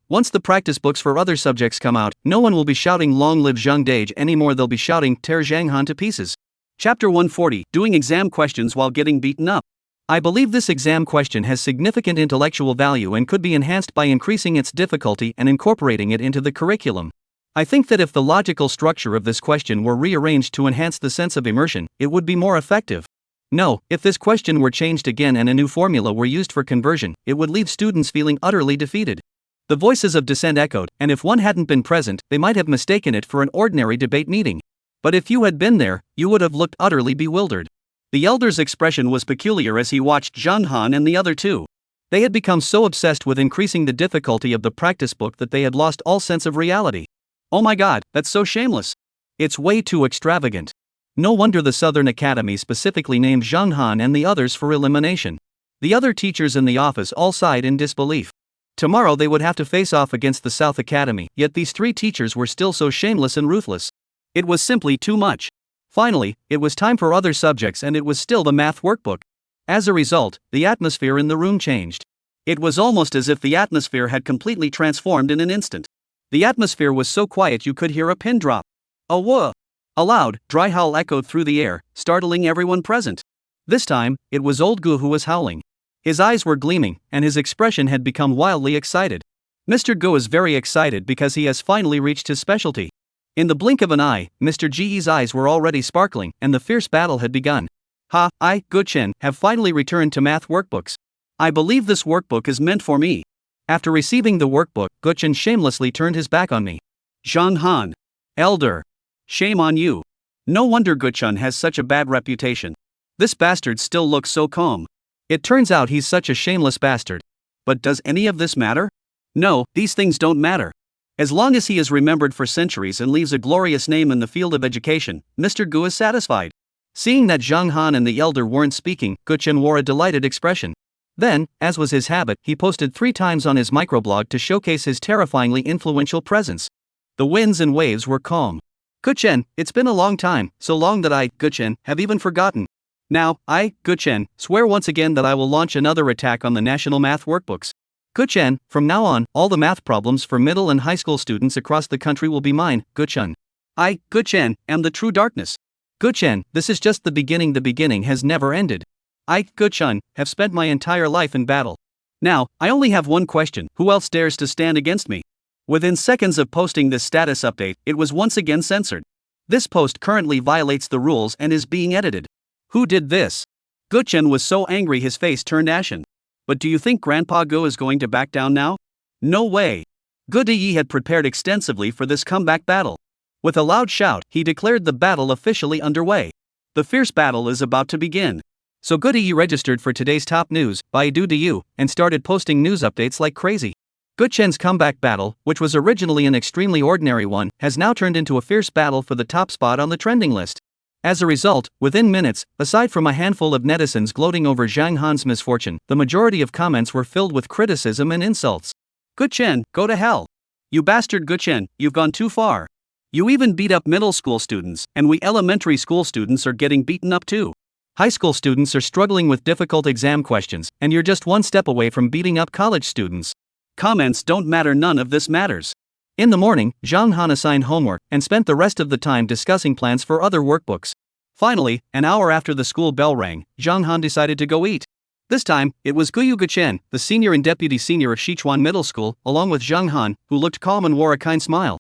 Once the practice books for other subjects come out, no one will be shouting long live Zhang Dage anymore, they'll be shouting tear Zhang Han to pieces. Chapter 140, Doing Exam Questions While Getting Beaten Up. I believe this exam question has significant intellectual value and could be enhanced by increasing its difficulty and incorporating it into the curriculum. I think that if the logical structure of this question were rearranged to enhance the sense of immersion, it would be more effective. No, if this question were changed again and a new formula were used for conversion, it would leave students feeling utterly defeated. The voices of dissent echoed, and if one hadn't been present, they might have mistaken it for an ordinary debate meeting. But if you had been there, you would have looked utterly bewildered. The elder's expression was peculiar as he watched Zhang Han and the other two. They had become so obsessed with increasing the difficulty of the practice book that they had lost all sense of reality. Oh my god, that's so shameless. It's way too extravagant. No wonder the Southern Academy specifically named Zhang Han and the others for elimination. The other teachers in the office all sighed in disbelief. Tomorrow they would have to face off against the South Academy, yet these three teachers were still so shameless and ruthless. It was simply too much. Finally, it was time for other subjects and it was still the math workbook. As a result, the atmosphere in the room changed. It was almost as if the atmosphere had completely transformed in an instant. The atmosphere was so quiet you could hear a pin drop. A whoa! A loud, dry howl echoed through the air, startling everyone present. This time, it was old Gu who was howling. His eyes were gleaming, and his expression had become wildly excited. Mr. Gu is very excited because he has finally reached his specialty. In the blink of an eye, Mr. Ji's eyes were already sparkling, and the fierce battle had begun. I, Gu Chen, have finally returned to math workbooks. I believe this workbook is meant for me. After receiving the workbook, Gu Chen shamelessly turned his back on me. Zhang Han. Elder. Shame on you. No wonder Gu Chen has such a bad reputation. This bastard still looks so calm. It turns out he's such a shameless bastard. But does any of this matter? No, these things don't matter. As long as he is remembered for centuries and leaves a glorious name in the field of education, Mr. Gu is satisfied. Seeing that Zhang Han and the elder weren't speaking, Gu Chen wore a delighted expression. Then, as was his habit, he posted 3 times on his microblog to showcase his terrifyingly influential presence. The winds and waves were calm. Gu Chen, it's been a long time, so long that I, Gu Chen, have even forgotten. Now, I, Gu Chen, swear once again that I will launch another attack on the national math workbooks. Gu Chen, from now on, all the math problems for middle and high school students across the country will be mine, Gu Chen. I, Gu Chen, am the true darkness. Gu Chen, this is just the beginning has never ended. I, Gu Chen, have spent my entire life in battle. Now, I only have one question, who else dares to stand against me? Within seconds of posting this status update, it was once again censored. This post currently violates the rules and is being edited. Who did this? Gu Chen was so angry his face turned ashen. But do you think Grandpa Gu is going to back down now? No way. Gu Diyi had prepared extensively for this comeback battle. With a loud shout, he declared the battle officially underway. The fierce battle is about to begin. So Gu Diyi registered for today's top news, Baidu Diyu, and started posting news updates like crazy. Gu Chen's comeback battle, which was originally an extremely ordinary one, has now turned into a fierce battle for the top spot on the trending list. As a result, within minutes, aside from a handful of netizens gloating over Zhang Han's misfortune, the majority of comments were filled with criticism and insults. Gu Chen, go to hell. You bastard Gu Chen, you've gone too far. You even beat up middle school students, and we elementary school students are getting beaten up too. High school students are struggling with difficult exam questions, and you're just one step away from beating up college students. Comments don't matter, none of this matters. In the morning, Zhang Han assigned homework and spent the rest of the time discussing plans for other workbooks. Finally, an hour after the school bell rang, Zhang Han decided to go eat. This time, it was Gu Chen, the senior and deputy senior of Sichuan Middle School, along with Zhang Han, who looked calm and wore a kind smile.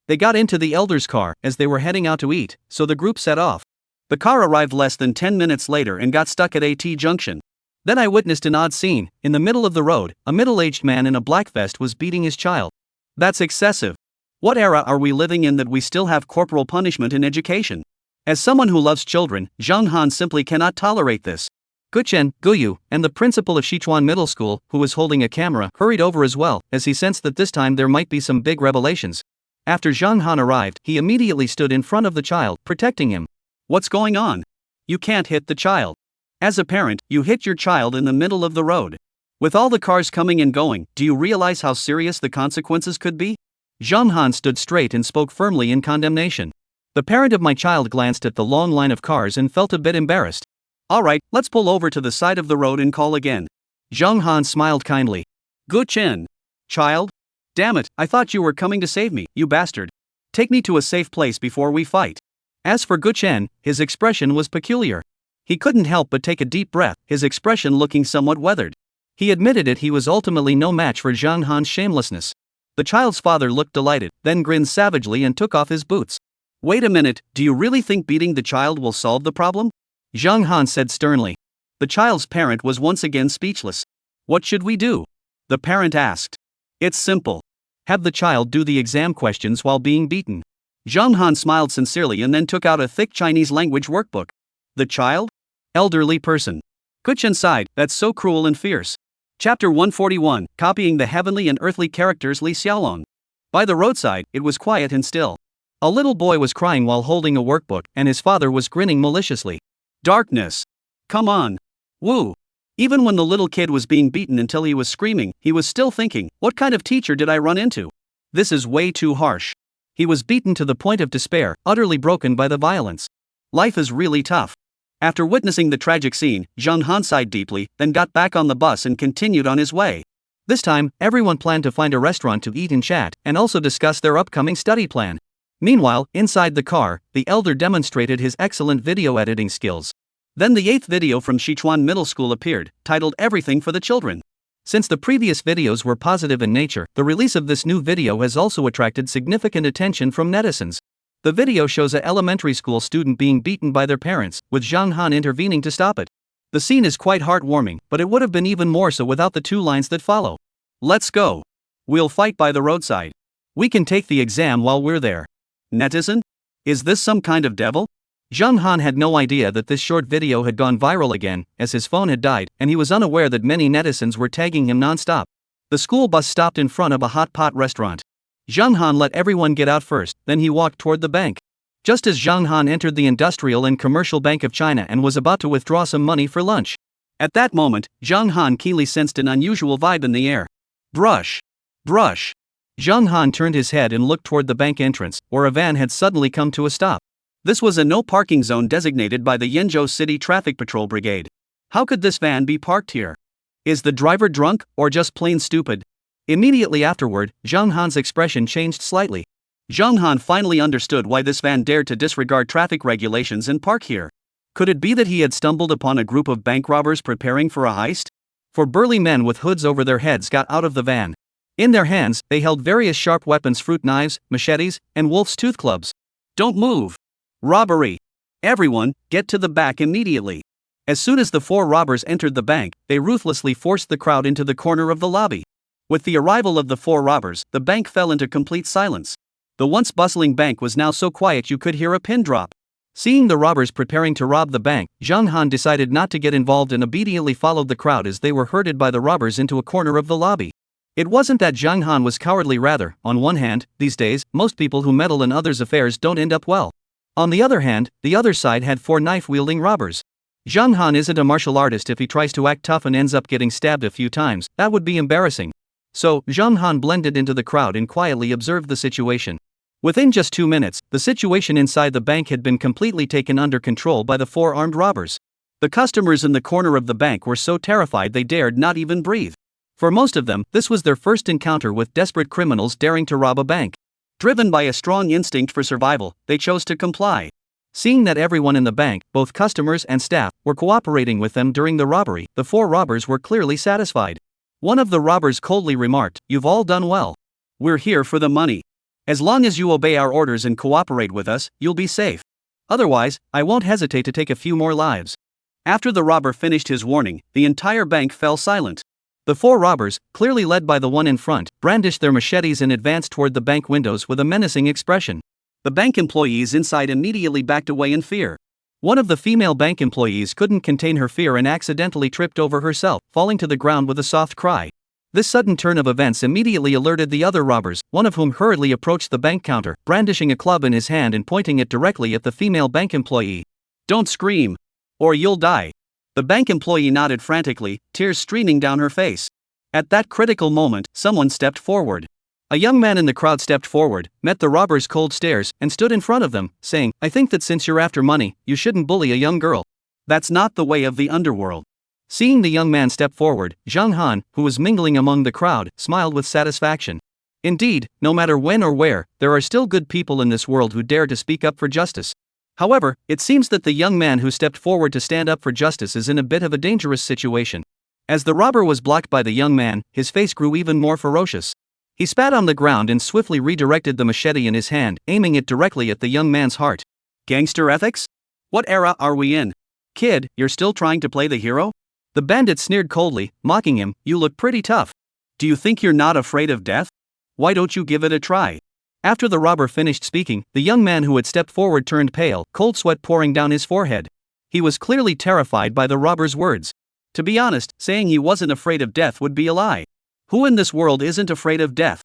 They got into the elder's car as they were heading out to eat, so the group set off. The car arrived less than 10 minutes later and got stuck at AT Junction. Then I witnessed an odd scene. In the middle of the road, a middle-aged man in a black vest was beating his child. That's excessive. What era are we living in that we still have corporal punishment in education? As someone who loves children, Zhang Han simply cannot tolerate this. Gu Chen, Gu Yu, and the principal of Sichuan Middle School, who was holding a camera, hurried over as well, as he sensed that this time there might be some big revelations. After Zhang Han arrived, he immediately stood in front of the child, protecting him. What's going on? You can't hit the child. As a parent, you hit your child in the middle of the road. With all the cars coming and going, do you realize how serious the consequences could be? Zhang Han stood straight and spoke firmly in condemnation. The parent of my child glanced at the long line of cars and felt a bit embarrassed. All right, let's pull over to the side of the road and call again. Zhang Han smiled kindly. Gu Chen. Child? Damn it, I thought you were coming to save me, you bastard. Take me to a safe place before we fight. As for Gu Chen, his expression was peculiar. He couldn't help but take a deep breath, his expression looking somewhat weathered. He admitted it, he was ultimately no match for Zhang Han's shamelessness. The child's father looked delighted, then grinned savagely and took off his boots. Wait a minute, do you really think beating the child will solve the problem? Zhang Han said sternly. The child's parent was once again speechless. What should we do? The parent asked. It's simple. Have the child do the exam questions while being beaten. Zhang Han smiled sincerely and then took out a thick Chinese language workbook. The child? Elderly person. Gu Chen sighed, that's so cruel and fierce. Chapter 141, Copying the Heavenly and Earthly Characters Li Xiaolong. By the roadside, it was quiet and still. A little boy was crying while holding a workbook, and his father was grinning maliciously. Darkness. Come on. Woo. Even when the little kid was being beaten until he was screaming, he was still thinking, what kind of teacher did I run into? This is way too harsh. He was beaten to the point of despair, utterly broken by the violence. Life is really tough. After witnessing the tragic scene, Zhang Han sighed deeply, then got back on the bus and continued on his way. This time, everyone planned to find a restaurant to eat and chat, and also discuss their upcoming study plan. Meanwhile, inside the car, the elder demonstrated his excellent video editing skills. Then the 8th video from Sichuan Middle School appeared, titled Everything for the Children. Since the previous videos were positive in nature, the release of this new video has also attracted significant attention from netizens. The video shows an elementary school student being beaten by their parents, with Zhang Han intervening to stop it. The scene is quite heartwarming, but it would have been even more so without the 2 lines that follow. Let's go. We'll fight by the roadside. We can take the exam while we're there. Netizen? Is this some kind of devil? Zhang Han had no idea that this short video had gone viral again, as his phone had died, and he was unaware that many netizens were tagging him non-stop. The school bus stopped in front of a hot pot restaurant. Zhang Han let everyone get out first, then he walked toward the bank. Just as Zhang Han entered the Industrial and Commercial Bank of China and was about to withdraw some money for lunch. At that moment, Zhang Han keenly sensed an unusual vibe in the air. Brush. Brush. Zhang Han turned his head and looked toward the bank entrance, where a van had suddenly come to a stop. This was a no-parking zone designated by the Yenzhou City Traffic Patrol Brigade. How could this van be parked here? Is the driver drunk, or just plain stupid? Immediately afterward, Zhang Han's expression changed slightly. Zhang Han finally understood why this van dared to disregard traffic regulations and park here. Could it be that he had stumbled upon a group of bank robbers preparing for a heist? 4 burly men with hoods over their heads got out of the van. In their hands, they held various sharp weapons, fruit knives, machetes, and wolf's tooth clubs. Don't move. Robbery. Everyone, get to the back immediately. As soon as the 4 robbers entered the bank, they ruthlessly forced the crowd into the corner of the lobby. With the arrival of the 4 robbers, the bank fell into complete silence. The once bustling bank was now so quiet you could hear a pin drop. Seeing the robbers preparing to rob the bank, Zhang Han decided not to get involved and obediently followed the crowd as they were herded by the robbers into a corner of the lobby. It wasn't that Zhang Han was cowardly, rather, on one hand, these days, most people who meddle in others' affairs don't end up well. On the other hand, the other side had 4 knife-wielding robbers. Zhang Han isn't a martial artist. If he tries to act tough and ends up getting stabbed a few times, that would be embarrassing. So, Zhang Han blended into the crowd and quietly observed the situation. Within just 2 minutes, the situation inside the bank had been completely taken under control by the 4 armed robbers. The customers in the corner of the bank were so terrified they dared not even breathe. For most of them, this was their first encounter with desperate criminals daring to rob a bank. Driven by a strong instinct for survival, they chose to comply. Seeing that everyone in the bank, both customers and staff, were cooperating with them during the robbery, the 4 robbers were clearly satisfied. One of the robbers coldly remarked, "You've all done well. We're here for the money. As long as you obey our orders and cooperate with us, you'll be safe. Otherwise, I won't hesitate to take a few more lives." After the robber finished his warning, the entire bank fell silent. The 4 robbers, clearly led by the one in front, brandished their machetes and advanced toward the bank windows with a menacing expression. The bank employees inside immediately backed away in fear. One of the female bank employees couldn't contain her fear and accidentally tripped over herself, falling to the ground with a soft cry. This sudden turn of events immediately alerted the other robbers, one of whom hurriedly approached the bank counter, brandishing a club in his hand and pointing it directly at the female bank employee. "Don't scream. or you'll die." The bank employee nodded frantically, tears streaming down her face. At that critical moment, someone stepped forward. A young man in the crowd stepped forward, met the robbers' cold stares, and stood in front of them, saying, "I think that since you're after money, you shouldn't bully a young girl. That's not the way of the underworld." Seeing the young man step forward, Zhang Han, who was mingling among the crowd, smiled with satisfaction. Indeed, no matter when or where, there are still good people in this world who dare to speak up for justice. However, it seems that the young man who stepped forward to stand up for justice is in a bit of a dangerous situation. As the robber was blocked by the young man, his face grew even more ferocious. He spat on the ground and swiftly redirected the machete in his hand, aiming it directly at the young man's heart. Gangster ethics? What era are we in? Kid, you're still trying to play the hero? The bandit sneered coldly, mocking him, "You look pretty tough. Do you think you're not afraid of death? Why don't you give it a try?" After the robber finished speaking, the young man who had stepped forward turned pale, cold sweat pouring down his forehead. He was clearly terrified by the robber's words. To be honest, saying he wasn't afraid of death would be a lie. Who in this world isn't afraid of death?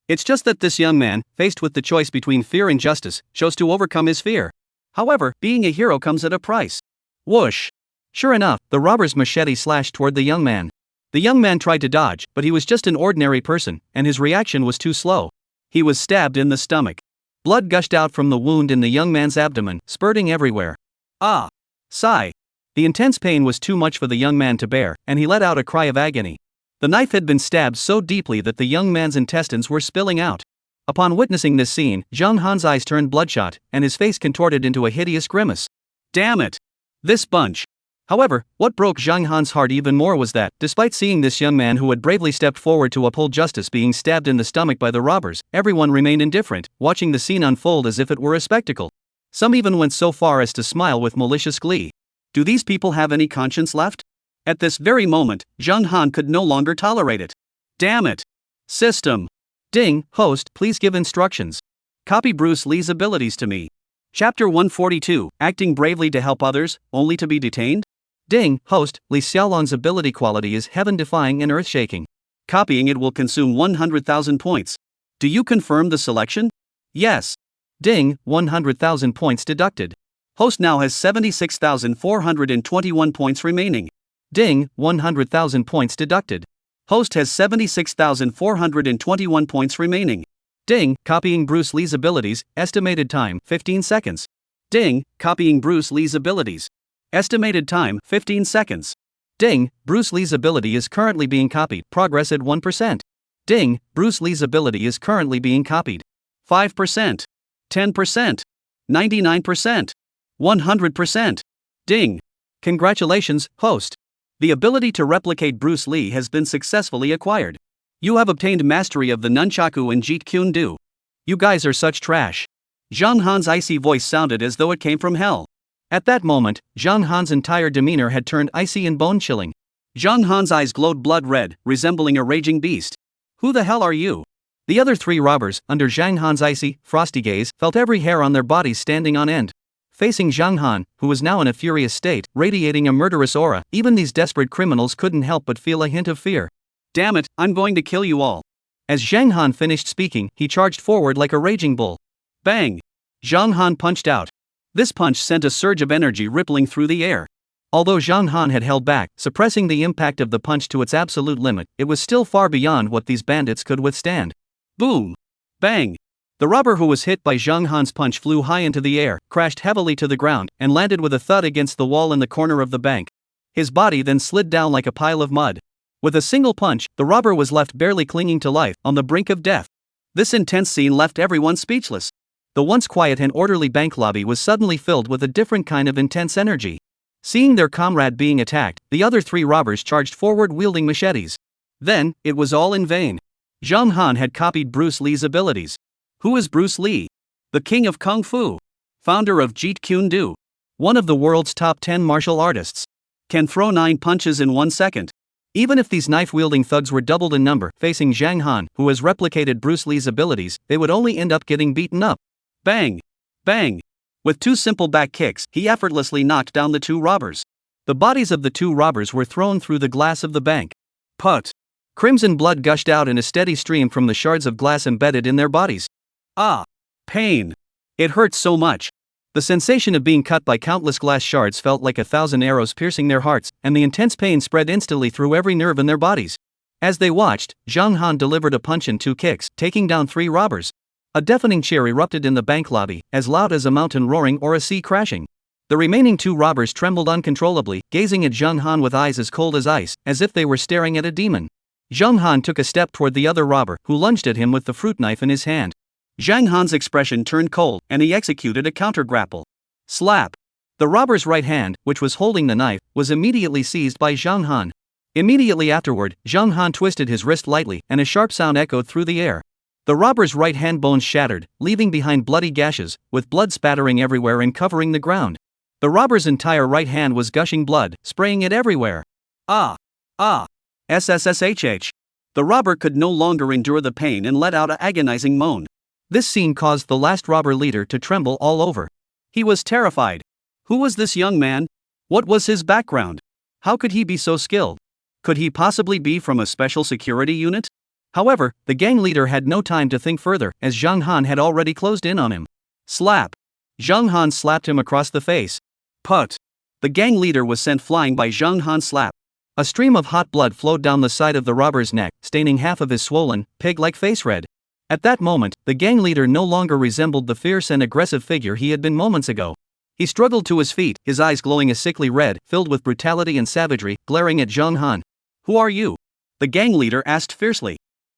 It's just that this young man, faced with the choice between fear and justice, chose to overcome his fear. However, being a hero comes at a price. Whoosh! Sure enough, the robber's machete slashed toward the young man. The young man tried to dodge, but he was just an ordinary person, and his reaction was too slow. He was stabbed in the stomach. Blood gushed out from the wound in the young man's abdomen, spurting everywhere. Ah! Sigh. The intense pain was too much for the young man to bear, and he let out a cry of agony. The knife had been stabbed so deeply that the young man's intestines were spilling out. Upon witnessing this scene, Zhang Han's eyes turned bloodshot, and his face contorted into a hideous grimace. Damn it! This bunch! However, what broke Zhang Han's heart even more was that, despite seeing this young man who had bravely stepped forward to uphold justice being stabbed in the stomach by the robbers, everyone remained indifferent, watching the scene unfold as if it were a spectacle. Some even went so far as to smile with malicious glee. Do these people have any conscience left? At this very moment, Zhang Han could no longer tolerate it. Damn it! System! Ding, host, please give instructions. Copy Bruce Lee's abilities to me. Chapter 142, Acting Bravely to Help Others, Only to be Detained? Ding, host, Li Xiaolon's ability quality is heaven-defying and earth-shaking. Copying it will consume 100,000 points. Do you confirm the selection? Yes. Ding, 100,000 points deducted. Host now has 76,421 points remaining. Ding, 100,000 points deducted. Host has 76,421 points remaining. Ding, copying Bruce Lee's abilities, estimated time, 15 seconds. Ding, copying Bruce Lee's abilities. Estimated time, 15 seconds. Ding, Bruce Lee's ability is currently being copied, progress at 1%. Ding, Bruce Lee's ability is currently being copied. 5%. 10%. 99%. 100%. Ding. Congratulations, host. The ability to replicate Bruce Lee has been successfully acquired. You have obtained mastery of the nunchaku and Jeet Kune Do. You guys are such trash. Zhang Han's icy voice sounded as though it came from hell. At that moment, Zhang Han's entire demeanor had turned icy and bone-chilling. Zhang Han's eyes glowed blood red, resembling a raging beast. Who the hell are you? The other three robbers, under Zhang Han's icy, frosty gaze, felt every hair on their bodies standing on end. Facing Zhang Han, who was now in a furious state, radiating a murderous aura, even these desperate criminals couldn't help but feel a hint of fear. Damn it, I'm going to kill you all. As Zhang Han finished speaking, he charged forward like a raging bull. Bang! Zhang Han punched out. This punch sent a surge of energy rippling through the air. Although Zhang Han had held back, suppressing the impact of the punch to its absolute limit, it was still far beyond what these bandits could withstand. Boom! Bang! The robber who was hit by Zhang Han's punch flew high into the air, crashed heavily to the ground, and landed with a thud against the wall in the corner of the bank. His body then slid down like a pile of mud. With a single punch, the robber was left barely clinging to life, on the brink of death. This intense scene left everyone speechless. The once quiet and orderly bank lobby was suddenly filled with a different kind of intense energy. Seeing their comrade being attacked, the other three robbers charged forward wielding machetes. Then, it was all in vain. Zhang Han had copied Bruce Lee's abilities. Who is Bruce Lee? The king of Kung Fu. Founder of Jeet Kune Do. One of the world's top 10 martial artists. Can throw 9 punches in 1 second. Even if these knife-wielding thugs were doubled in number, facing Zhang Han, who has replicated Bruce Lee's abilities, they would only end up getting beaten up. Bang! Bang! With 2 simple back kicks, he effortlessly knocked down the 2 robbers. The bodies of the 2 robbers were thrown through the glass of the bank. Put! Crimson blood gushed out in a steady stream from the shards of glass embedded in their bodies. Ah! Pain! It hurt so much. The sensation of being cut by countless glass shards felt like 1,000 arrows piercing their hearts, and the intense pain spread instantly through every nerve in their bodies. As they watched, Zhang Han delivered a punch and 2 kicks, taking down 3 robbers. A deafening cheer erupted in the bank lobby, as loud as a mountain roaring or a sea crashing. The remaining 2 robbers trembled uncontrollably, gazing at Zhang Han with eyes as cold as ice, as if they were staring at a demon. Zhang Han took a step toward the other robber, who lunged at him with the fruit knife in his hand. Zhang Han's expression turned cold, and he executed a counter-grapple. Slap! The robber's right hand, which was holding the knife, was immediately seized by Zhang Han. Immediately afterward, Zhang Han twisted his wrist lightly, and a sharp sound echoed through the air. The robber's right hand bones shattered, leaving behind bloody gashes, with blood spattering everywhere and covering the ground. The robber's entire right hand was gushing blood, spraying it everywhere. Ah! Ah! SSSHH! The robber could no longer endure the pain and let out an agonizing moan. This scene caused the last robber leader to tremble all over. He was terrified. Who was this young man? What was his background? How could he be so skilled? Could he possibly be from a special security unit? However, the gang leader had no time to think further, as Zhang Han had already closed in on him. Slap! Zhang Han slapped him across the face. Put! The gang leader was sent flying by Zhang Han's slap. A stream of hot blood flowed down the side of the robber's neck, staining half of his swollen, pig-like face red. At that moment, the gang leader no longer resembled the fierce and aggressive figure he had been moments ago. He struggled to his feet, his eyes glowing a sickly red, filled with brutality and savagery, glaring at Zhang Han. Who are you? The gang leader asked fiercely.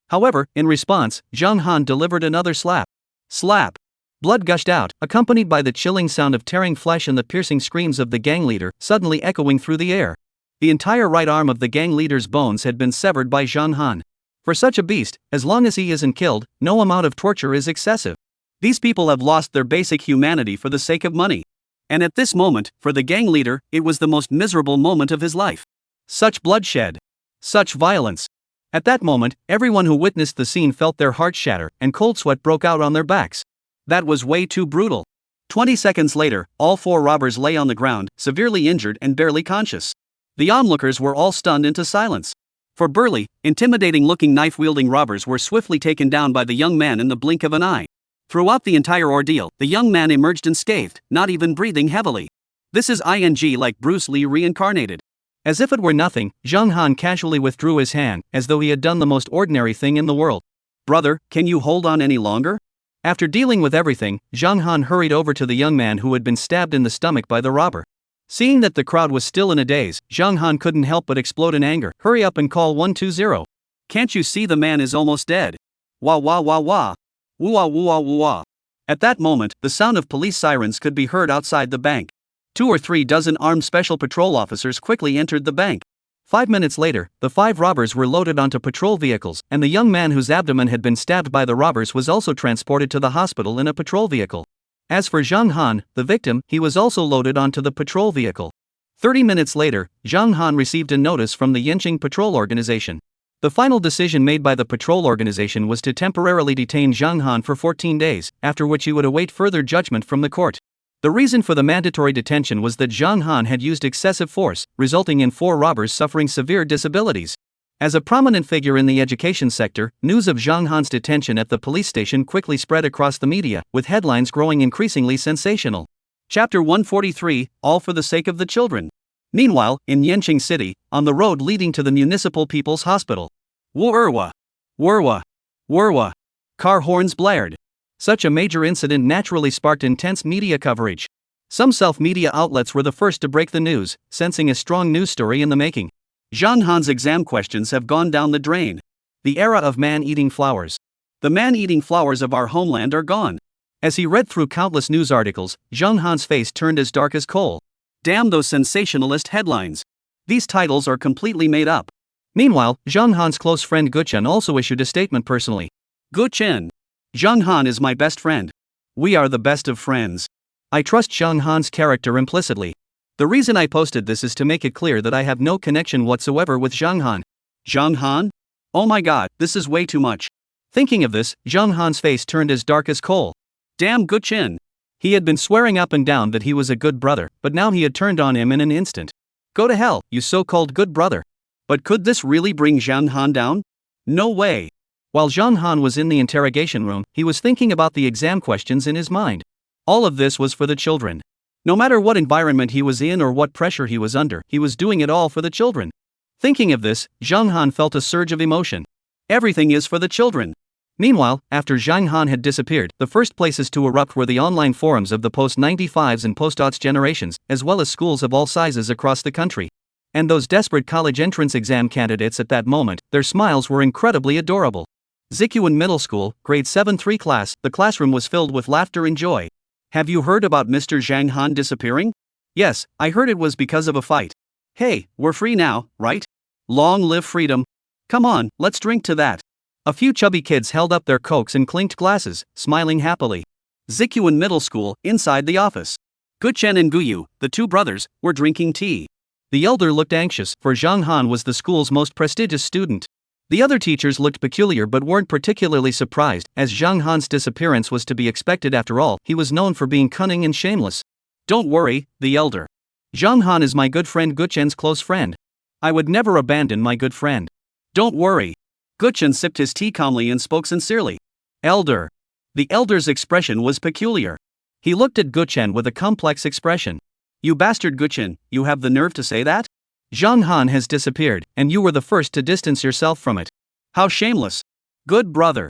However, in response, Zhang Han delivered another slap. Slap! Blood gushed out, accompanied by the chilling sound of tearing flesh and the piercing screams of the gang leader, suddenly echoing through the air. The entire right arm of the gang leader's bones had been severed by Zhang Han. For such a beast, as long as he isn't killed, no amount of torture is excessive. These people have lost their basic humanity for the sake of money. And at this moment, for the gang leader, it was the most miserable moment of his life. Such bloodshed. Such violence. At that moment, everyone who witnessed the scene felt their hearts shatter, and cold sweat broke out on their backs. That was way too brutal. 20 seconds later, all 4 robbers lay on the ground, severely injured and barely conscious. The onlookers were all stunned into silence. For burly, intimidating-looking knife-wielding robbers were swiftly taken down by the young man in the blink of an eye. Throughout the entire ordeal, the young man emerged unscathed, not even breathing heavily. This is like Bruce Lee reincarnated. As if it were nothing, Zhang Han casually withdrew his hand, as though he had done the most ordinary thing in the world. Brother, can you hold on any longer? After dealing with everything, Zhang Han hurried over to the young man who had been stabbed in the stomach by the robber. Seeing that the crowd was still in a daze, Zhang Han couldn't help but explode in anger. Hurry up and call 120. Can't you see the man is almost dead? Wah wah wah wah. Woo-ah woo-ah woo-ah. At that moment, the sound of police sirens could be heard outside the bank. 2 or 3 dozen armed special patrol officers quickly entered the bank. 5 minutes later, the 5 robbers were loaded onto patrol vehicles, and the young man whose abdomen had been stabbed by the robbers was also transported to the hospital in a patrol vehicle. As for Zhang Han, the victim, he was also loaded onto the patrol vehicle. 30 minutes later, Zhang Han received a notice from the Yanqing Patrol Organization. The final decision made by the patrol organization was to temporarily detain Zhang Han for 14 days, after which he would await further judgment from the court. The reason for the mandatory detention was that Zhang Han had used excessive force, resulting in 4 robbers suffering severe disabilities. As a prominent figure in the education sector, news of Zhang Han's detention at the police station quickly spread across the media, with headlines growing increasingly sensational. Chapter 143, All for the Sake of the Children. Meanwhile, in Yanqing City, on the road leading to the Municipal People's Hospital. Wurwa! Wurwa! Wurwa! Car horns blared. Such a major incident naturally sparked intense media coverage. Some self-media outlets were the first to break the news, sensing a strong news story in the making. Zhang Han's exam questions have gone down the drain. The era of man-eating flowers. The man-eating flowers of our homeland are gone. As he read through countless news articles, Zhang Han's face turned as dark as coal. Damn those sensationalist headlines. These titles are completely made up. Meanwhile, Zhang Han's close friend Gu Chen also issued a statement personally. Gu Chen. Zhang Han is my best friend. We are the best of friends. I trust Zhang Han's character implicitly. The reason I posted this is to make it clear that I have no connection whatsoever with Zhang Han. Zhang Han? Oh my god, this is way too much. Thinking of this, Zhang Han's face turned as dark as coal. Damn Gu Chen. He had been swearing up and down that he was a good brother, but now he had turned on him in an instant. Go to hell, you so-called good brother. But could this really bring Zhang Han down? No way. While Zhang Han was in the interrogation room, he was thinking about the exam questions in his mind. All of this was for the children. No matter what environment he was in or what pressure he was under, he was doing it all for the children. Thinking of this, Zhang Han felt a surge of emotion. Everything is for the children. Meanwhile, after Zhang Han had disappeared, the first places to erupt were the online forums of the post-95s and post-aughts generations, as well as schools of all sizes across the country. And those desperate college entrance exam candidates at that moment, their smiles were incredibly adorable. Zikyuan Middle School, grade 7-3 class, the classroom was filled with laughter and joy. Have you heard about Mr. Zhang Han disappearing? Yes, I heard it was because of a fight. Hey, we're free now, right? Long live freedom. Come on, let's drink to that. A few chubby kids held up their cokes and clinked glasses, smiling happily. Zikyuan Middle School, inside the office. Guchen and Guyu, the two brothers, were drinking tea. The elder looked anxious, for Zhang Han was the school's most prestigious student. The other teachers looked peculiar but weren't particularly surprised, as Zhang Han's disappearance was to be expected after all, he was known for being cunning and shameless. Don't worry, the elder. Zhang Han is my good friend Guchen's close friend. I would never abandon my good friend. Don't worry. Guchen sipped his tea calmly and spoke sincerely. Elder. The elder's expression was peculiar. He looked at Guchen with a complex expression. You bastard Guchen, you have the nerve to say that? Zhang Han has disappeared, and you were the first to distance yourself from it. How shameless. Good brother.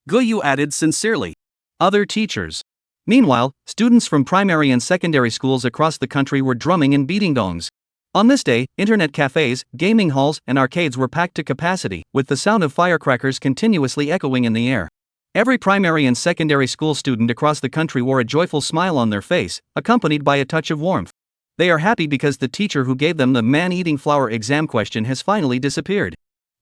Guyu added sincerely. Other teachers. Meanwhile, students from primary and secondary schools across the country were drumming and beating dongs. On this day, internet cafes, gaming halls, and arcades were packed to capacity, with the sound of firecrackers continuously echoing in the air. Every primary and secondary school student across the country wore a joyful smile on their face, accompanied by a touch of warmth. They are happy because the teacher who gave them the man-eating flower exam question has finally disappeared.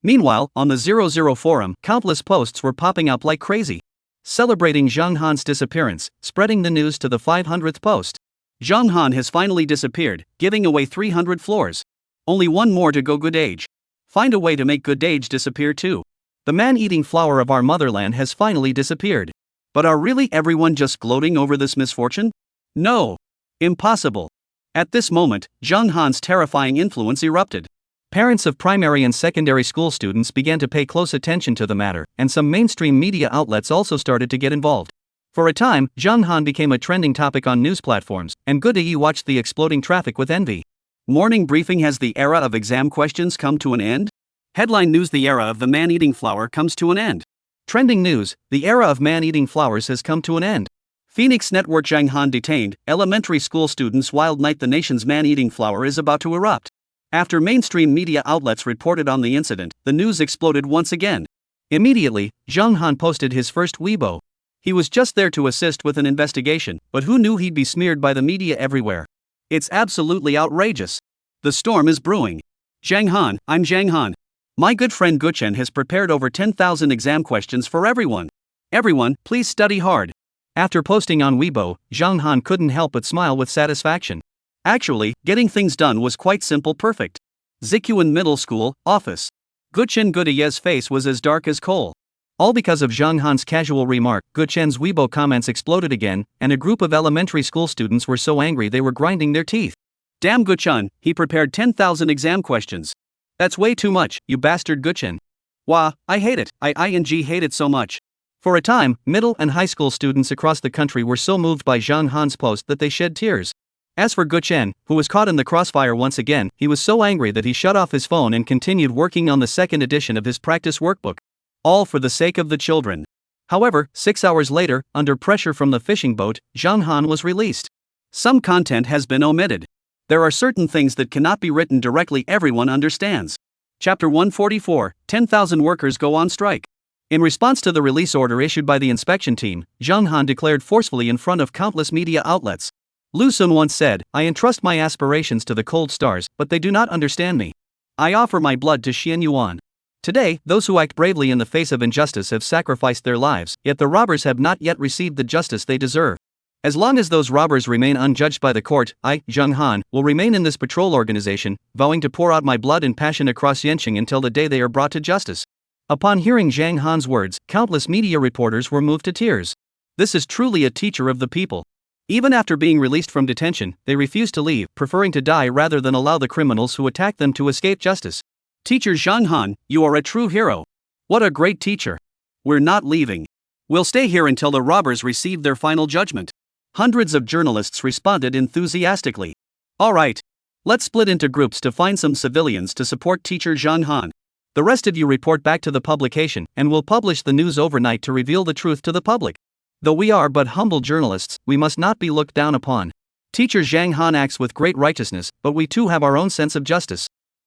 Meanwhile, on the 00 forum, countless posts were popping up like crazy, celebrating Zhang Han's disappearance, spreading the news to the 500th post. Zhang Han has finally disappeared, giving away 300 floors. Only one more to go good age. Find a way to make good age disappear too. The man-eating flower of our motherland has finally disappeared. But are really everyone just gloating over this misfortune? No. Impossible. At this moment, Zhang Han's terrifying influence erupted. Parents of primary and secondary school students began to pay close attention to the matter, and some mainstream media outlets also started to get involved. For a time, Zhang Han became a trending topic on news platforms, and Goodeye watched the exploding traffic with envy. Morning briefing: has the era of exam questions come to an end? Headline news: the era of the man-eating flower comes to an end. Trending news: the era of man-eating flowers has come to an end. Phoenix Network: Zhang Han detained, elementary school students wild night. The nation's man-eating flower is about to erupt. After mainstream media outlets reported on the incident, the news exploded once again. Immediately, Zhang Han posted his first Weibo. He was just there to assist with an investigation, but who knew he'd be smeared by the media everywhere? It's absolutely outrageous. The storm is brewing. Zhang Han, I'm Zhang Han. My good friend Guchen has prepared over 10,000 exam questions for everyone. Everyone, please study hard. After posting on Weibo, Zhang Han couldn't help but smile with satisfaction. Actually, getting things done was quite simple. Perfect. Zikyuan Middle School, office. Guchen Goodeye's face was as dark as coal. All because of Zhang Han's casual remark. Guchen's Weibo comments exploded again, and a group of elementary school students were so angry they were grinding their teeth. Damn Guchen, he prepared 10,000 exam questions. That's way too much, you bastard Guchen. Wah, I hate it, I hate it so much. For a time, middle and high school students across the country were so moved by Zhang Han's post that they shed tears. As for Guchen, who was caught in the crossfire once again, he was so angry that he shut off his phone and continued working on the second edition of his practice workbook. All for the sake of the children. However, 6 hours later, under pressure from the fishing boat, Zhang Han was released. Some content has been omitted. There are certain things that cannot be written directly. Everyone understands. Chapter 144, 10,000 workers go on strike. In response to the release order issued by the inspection team, Zhang Han declared forcefully in front of countless media outlets. Lu Sun once said, I entrust my aspirations to the cold stars, but they do not understand me. I offer my blood to Xian Yuan. Today, those who act bravely in the face of injustice have sacrificed their lives, yet the robbers have not yet received the justice they deserve. As long as those robbers remain unjudged by the court, I, Zhang Han, will remain in this patrol organization, vowing to pour out my blood and passion across Yanqing until the day they are brought to justice. Upon hearing Zhang Han's words, countless media reporters were moved to tears. This is truly a teacher of the people. Even after being released from detention, they refused to leave, preferring to die rather than allow the criminals who attacked them to escape justice. Teacher Zhang Han, you are a true hero. What a great teacher. We're not leaving. We'll stay here until the robbers receive their final judgment. Hundreds of journalists responded enthusiastically. Alright. Let's split into groups to find some civilians to support teacher Zhang Han. The rest of you report back to the publication, and we'll publish the news overnight to reveal the truth to the public. Though we are but humble journalists, we must not be looked down upon. Teacher Zhang Han acts with great righteousness, but we too have our own sense of justice.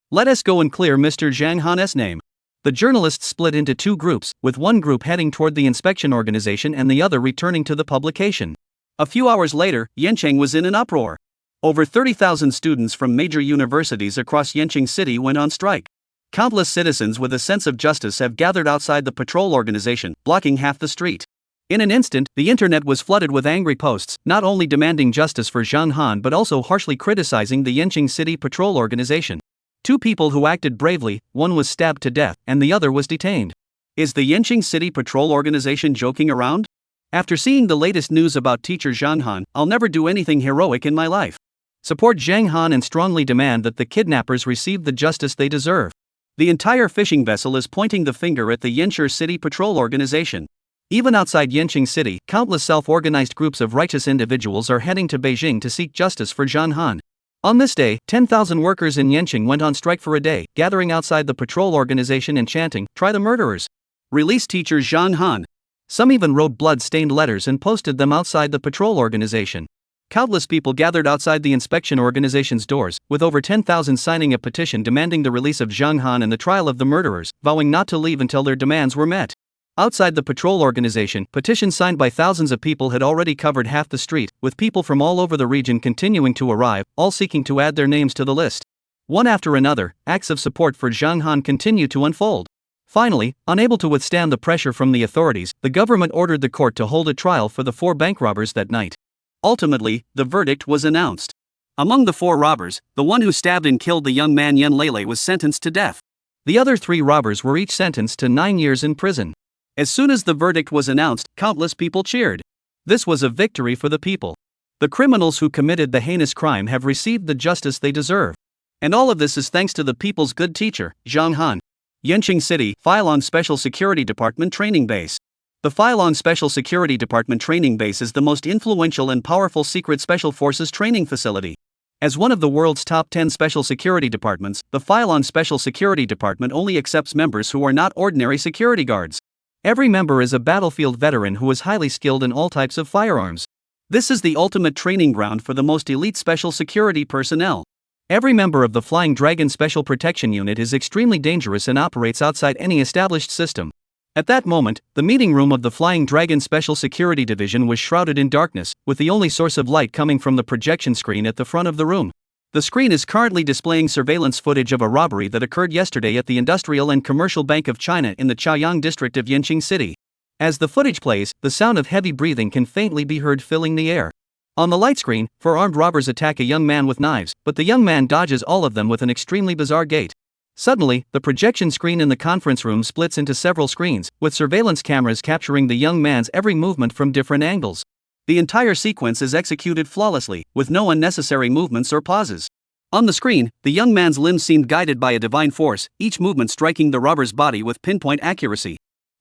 Let us go and clear Mr. Zhang Han's name. The journalists split into two groups, with one group heading toward the inspection organization and the other returning to the publication. A few hours later, Yancheng was in an uproar. Over 30,000 students from major universities across Yancheng City went on strike. Countless citizens with a sense of justice have gathered outside the patrol organization, blocking half the street. In an instant, the internet was flooded with angry posts, not only demanding justice for Zhang Han but also harshly criticizing the Yancheng City Patrol Organization. Two people who acted bravely, one was stabbed to death, and the other was detained. Is the Yancheng City Patrol Organization joking around? After seeing the latest news about teacher Zhang Han, I'll never do anything heroic in my life. Support Zhang Han and strongly demand that the kidnappers receive the justice they deserve. The entire fishing vessel is pointing the finger at the Yancheng City Patrol Organization. Even outside Yancheng City, countless self-organized groups of righteous individuals are heading to Beijing to seek justice for Zhang Han. On this day, 10,000 workers in Yancheng went on strike for a day, gathering outside the patrol organization and chanting, "Try the murderers! Release teacher Zhang Han!" Some even wrote blood-stained letters and posted them outside the patrol organization. Countless people gathered outside the inspection organization's doors, with over 10,000 signing a petition demanding the release of Zhang Han and the trial of the murderers, vowing not to leave until their demands were met. Outside the patrol organization, petitions signed by thousands of people had already covered half the street, with people from all over the region continuing to arrive, all seeking to add their names to the list. One after another, acts of support for Zhang Han continue to unfold. Finally, unable to withstand the pressure from the authorities, the government ordered the court to hold a trial for the 4 bank robbers that night. Ultimately, the verdict was announced. Among the 4 robbers, the one who stabbed and killed the young man Yan Lele was sentenced to death. The other 3 robbers were each sentenced to 9 years in prison. As soon as the verdict was announced, countless people cheered. This was a victory for the people. The criminals who committed the heinous crime have received the justice they deserve. And all of this is thanks to the people's good teacher, Zhang Han. Yancheng City, Feilong Special Security Department Training Base. The Feilong Special Security Department Training Base is the most influential and powerful secret special forces training facility. As one of the world's top 10 special security departments, the Feilong Special Security Department only accepts members who are not ordinary security guards. Every member is a battlefield veteran who is highly skilled in all types of firearms. This is the ultimate training ground for the most elite special security personnel. Every member of the Flying Dragon Special Protection Unit is extremely dangerous and operates outside any established system. At that moment, the meeting room of the Flying Dragon Special Security Division was shrouded in darkness, with the only source of light coming from the projection screen at the front of the room. The screen is currently displaying surveillance footage of a robbery that occurred yesterday at the Industrial and Commercial Bank of China in the Chaoyang district of Yancheng City. As the footage plays, the sound of heavy breathing can faintly be heard filling the air. On the light screen, 4 armed robbers attack a young man with knives, but the young man dodges all of them with an extremely bizarre gait. Suddenly, the projection screen in the conference room splits into several screens, with surveillance cameras capturing the young man's every movement from different angles. The entire sequence is executed flawlessly, with no unnecessary movements or pauses. On the screen, the young man's limbs seemed guided by a divine force, each movement striking the robber's body with pinpoint accuracy.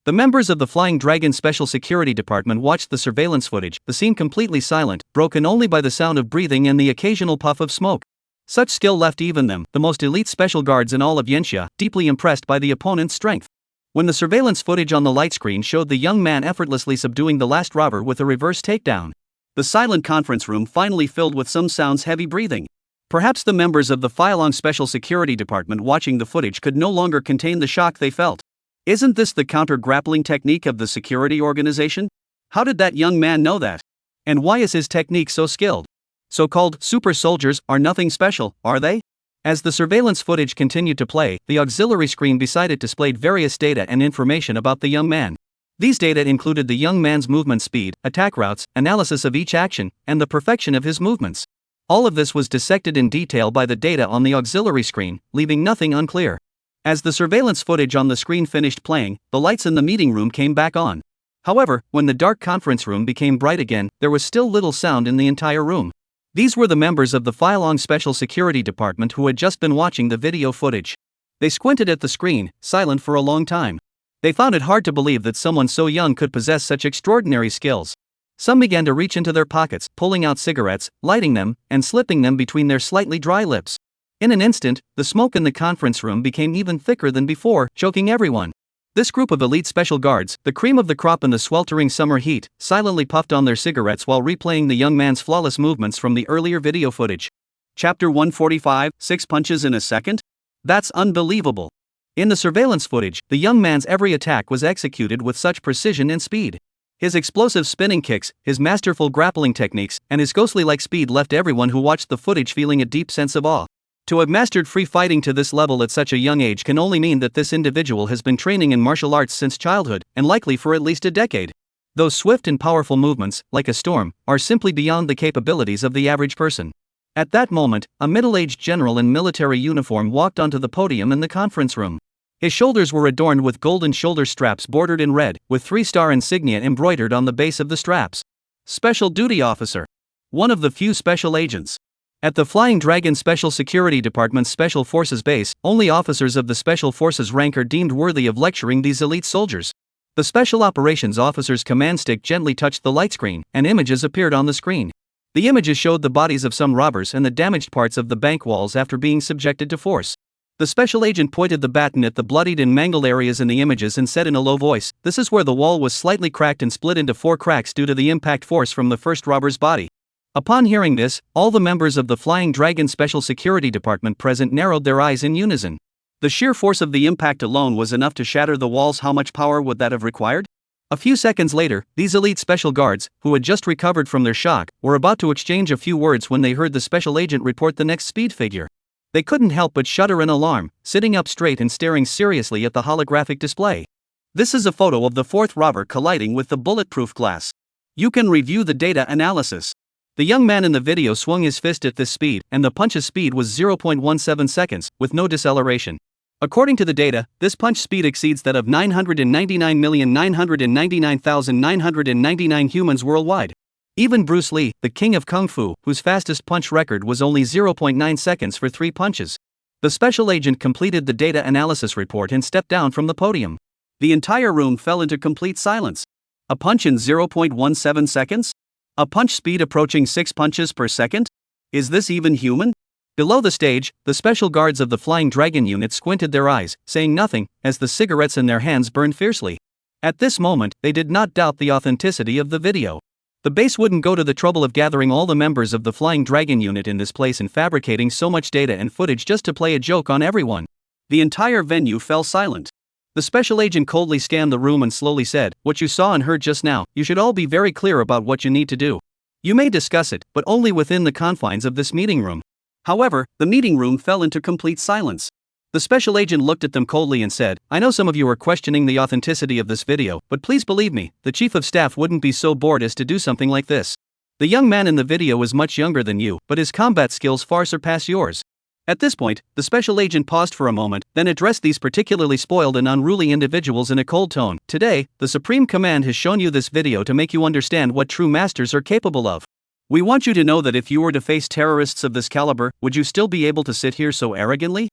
The members of the Flying Dragon Special Security Department watched the surveillance footage, the scene completely silent, broken only by the sound of breathing and the occasional puff of smoke. Such skill left even them, the most elite special guards in all of Yanxia, deeply impressed by the opponent's strength. When the surveillance footage on the light screen showed the young man effortlessly subduing the last robber with a reverse takedown, the silent conference room finally filled with some sounds heavy breathing. Perhaps the members of the Feilong Special Security Department watching the footage could no longer contain the shock they felt. Isn't this the counter-grappling technique of the security organization? How did that young man know that? And why is his technique so skilled? So-called super soldiers are nothing special, are they? As the surveillance footage continued to play, the auxiliary screen beside it displayed various data and information about the young man. These data included the young man's movement speed, attack routes, analysis of each action, and the perfection of his movements. All of this was dissected in detail by the data on the auxiliary screen, leaving nothing unclear. As the surveillance footage on the screen finished playing, the lights in the meeting room came back on. However, when the dark conference room became bright again, there was still little sound in the entire room. These were the members of the Feilong Special Security Department who had just been watching the video footage. They squinted at the screen, silent for a long time. They found it hard to believe that someone so young could possess such extraordinary skills. Some began to reach into their pockets, pulling out cigarettes, lighting them, and slipping them between their slightly dry lips. In an instant, the smoke in the conference room became even thicker than before, choking everyone. This group of elite special guards, the cream of the crop in the sweltering summer heat, silently puffed on their cigarettes while replaying the young man's flawless movements from the earlier video footage. Chapter 145, 6 punches in a second? That's unbelievable. In the surveillance footage, the young man's every attack was executed with such precision and speed. His explosive spinning kicks, his masterful grappling techniques, and his ghostly-like speed left everyone who watched the footage feeling a deep sense of awe. To have mastered free fighting to this level at such a young age can only mean that this individual has been training in martial arts since childhood, and likely for at least a decade. Those swift and powerful movements, like a storm, are simply beyond the capabilities of the average person. At that moment, a middle-aged general in military uniform walked onto the podium in the conference room. His shoulders were adorned with golden shoulder straps bordered in red, with 3-star insignia embroidered on the base of the straps. Special Duty Officer. One of the few special agents. At the Flying Dragon Special Security Department's Special Forces base, only officers of the Special Forces rank are deemed worthy of lecturing these elite soldiers. The Special Operations Officer's command stick gently touched the light screen, and images appeared on the screen. The images showed the bodies of some robbers and the damaged parts of the bank walls after being subjected to force. The special agent pointed the baton at the bloodied and mangled areas in the images and said in a low voice, "This is where the wall was slightly cracked and split into 4 cracks due to the impact force from the first robber's body." Upon hearing this, all the members of the Flying Dragon Special Security Department present narrowed their eyes in unison. The sheer force of the impact alone was enough to shatter the walls. How much power would that have required? A few seconds later, these elite special guards, who had just recovered from their shock, were about to exchange a few words when they heard the special agent report the next speed figure. They couldn't help but shudder in alarm, sitting up straight and staring seriously at the holographic display. This is a photo of the 4th robber colliding with the bulletproof glass. You can review the data analysis. The young man in the video swung his fist at this speed, and the punch's speed was 0.17 seconds, with no deceleration. According to the data, this punch speed exceeds that of 999,999,999 humans worldwide. Even Bruce Lee, the king of Kung Fu, whose fastest punch record was only 0.9 seconds for 3 punches. The special agent completed the data analysis report and stepped down from the podium. The entire room fell into complete silence. A punch in 0.17 seconds? A punch speed approaching 6 punches per second? Is this even human? Below the stage, the special guards of the Flying Dragon unit squinted their eyes, saying nothing, as the cigarettes in their hands burned fiercely. At this moment, they did not doubt the authenticity of the video. The base wouldn't go to the trouble of gathering all the members of the Flying Dragon unit in this place and fabricating so much data and footage just to play a joke on everyone. The entire venue fell silent. The special agent coldly scanned the room and slowly said, "What you saw and heard just now, you should all be very clear about what you need to do. You may discuss it, but only within the confines of this meeting room." However, the meeting room fell into complete silence. The special agent looked at them coldly and said, "I know some of you are questioning the authenticity of this video, but please believe me, the chief of staff wouldn't be so bored as to do something like this. The young man in the video is much younger than you, but his combat skills far surpass yours." At this point, the special agent paused for a moment, then addressed these particularly spoiled and unruly individuals in a cold tone. "Today, the Supreme Command has shown you this video to make you understand what true masters are capable of. We want you to know that if you were to face terrorists of this caliber, would you still be able to sit here so arrogantly?"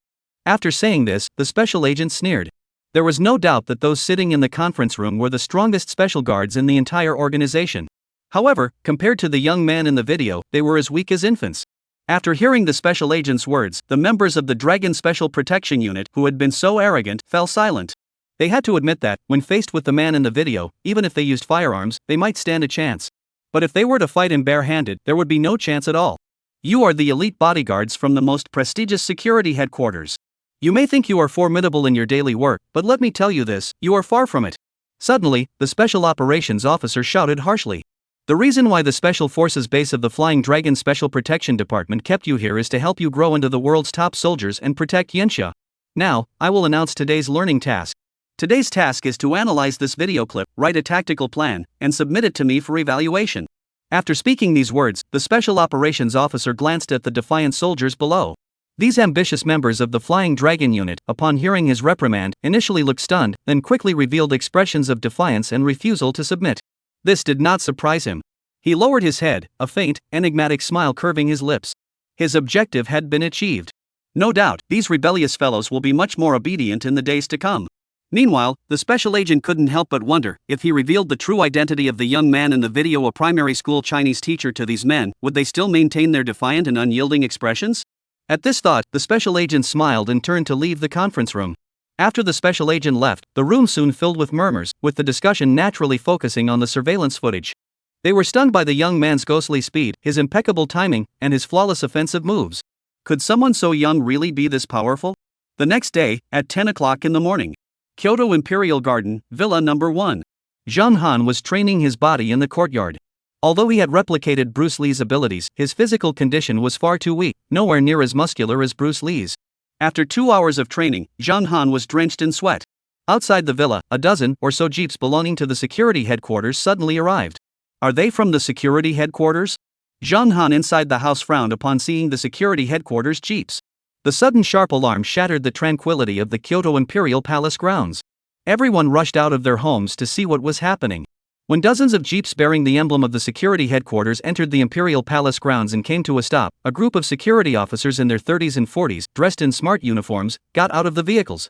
After saying this, the special agent sneered. There was no doubt that those sitting in the conference room were the strongest special guards in the entire organization. However, compared to the young man in the video, they were as weak as infants. After hearing the special agent's words, the members of the Dragon Special Protection Unit, who had been so arrogant, fell silent. They had to admit that, when faced with the man in the video, even if they used firearms, they might stand a chance. But if they were to fight him bare-handed, there would be no chance at all. You are the elite bodyguards from the most prestigious security headquarters. You may think you are formidable in your daily work, but let me tell you this, you are far from it. Suddenly, the Special Operations Officer shouted harshly. "The reason why the Special Forces base of the Flying Dragon Special Protection Department kept you here is to help you grow into the world's top soldiers and protect Yensha. Now, I will announce today's learning task. Today's task is to analyze this video clip, write a tactical plan, and submit it to me for evaluation." After speaking these words, the Special Operations Officer glanced at the defiant soldiers below. These ambitious members of the Flying Dragon unit, upon hearing his reprimand, initially looked stunned, then quickly revealed expressions of defiance and refusal to submit. This did not surprise him. He lowered his head, a faint, enigmatic smile curving his lips. His objective had been achieved. No doubt, these rebellious fellows will be much more obedient in the days to come. Meanwhile, the special agent couldn't help but wonder, if he revealed the true identity of the young man in the video, a primary school Chinese teacher, to these men, would they still maintain their defiant and unyielding expressions? At this thought, the special agent smiled and turned to leave the conference room. After the special agent left, the room soon filled with murmurs, with the discussion naturally focusing on the surveillance footage. They were stunned by the young man's ghostly speed, his impeccable timing, and his flawless offensive moves. Could someone so young really be this powerful? The next day, at 10 o'clock in the morning, Kyoto Imperial Garden, Villa Number 1. Zhang Han was training his body in the courtyard. Although he had replicated Bruce Lee's abilities, his physical condition was far too weak, nowhere near as muscular as Bruce Lee's. After 2 hours of training, Zhang Han was drenched in sweat. Outside the villa, a dozen or so jeeps belonging to the security headquarters suddenly arrived. Are they from the security headquarters? Zhang Han inside the house frowned upon seeing the security headquarters jeeps. The sudden sharp alarm shattered the tranquility of the Kyoto Imperial Palace grounds. Everyone rushed out of their homes to see what was happening. When dozens of jeeps bearing the emblem of the security headquarters entered the Imperial Palace grounds and came to a stop, a group of security officers in their 30s and 40s, dressed in smart uniforms, got out of the vehicles,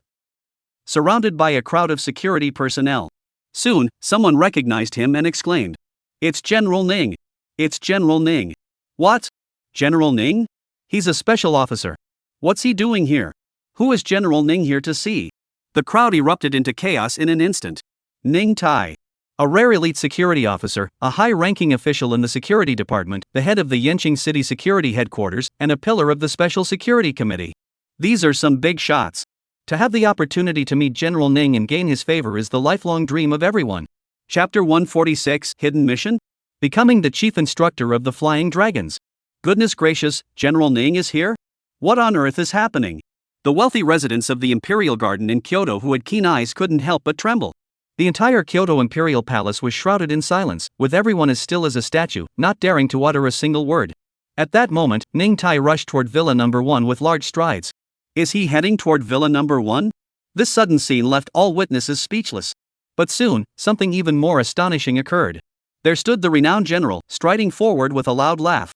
surrounded by a crowd of security personnel. Soon, someone recognized him and exclaimed, "It's General Ning! It's General Ning!" "What? General Ning? He's a special officer. What's he doing here? Who is General Ning here to see?" The crowd erupted into chaos in an instant. Ning Tai, a rare elite security officer, a high-ranking official in the security department, the head of the Yanqing City Security Headquarters, and a pillar of the Special Security Committee. These are some big shots. To have the opportunity to meet General Ning and gain his favor is the lifelong dream of everyone. Chapter 146, Hidden Mission? Becoming the chief instructor of the Flying Dragons. Goodness gracious, General Ning is here? What on earth is happening? The wealthy residents of the Imperial Garden in Kyoto who had keen eyes couldn't help but tremble. The entire Kyoto Imperial Palace was shrouded in silence, with everyone as still as a statue, not daring to utter a single word. At that moment, Ning Tai rushed toward Villa Number 1 with large strides. Is he heading toward Villa Number 1? This sudden scene left all witnesses speechless. But soon, something even more astonishing occurred. There stood the renowned general, striding forward with a loud laugh.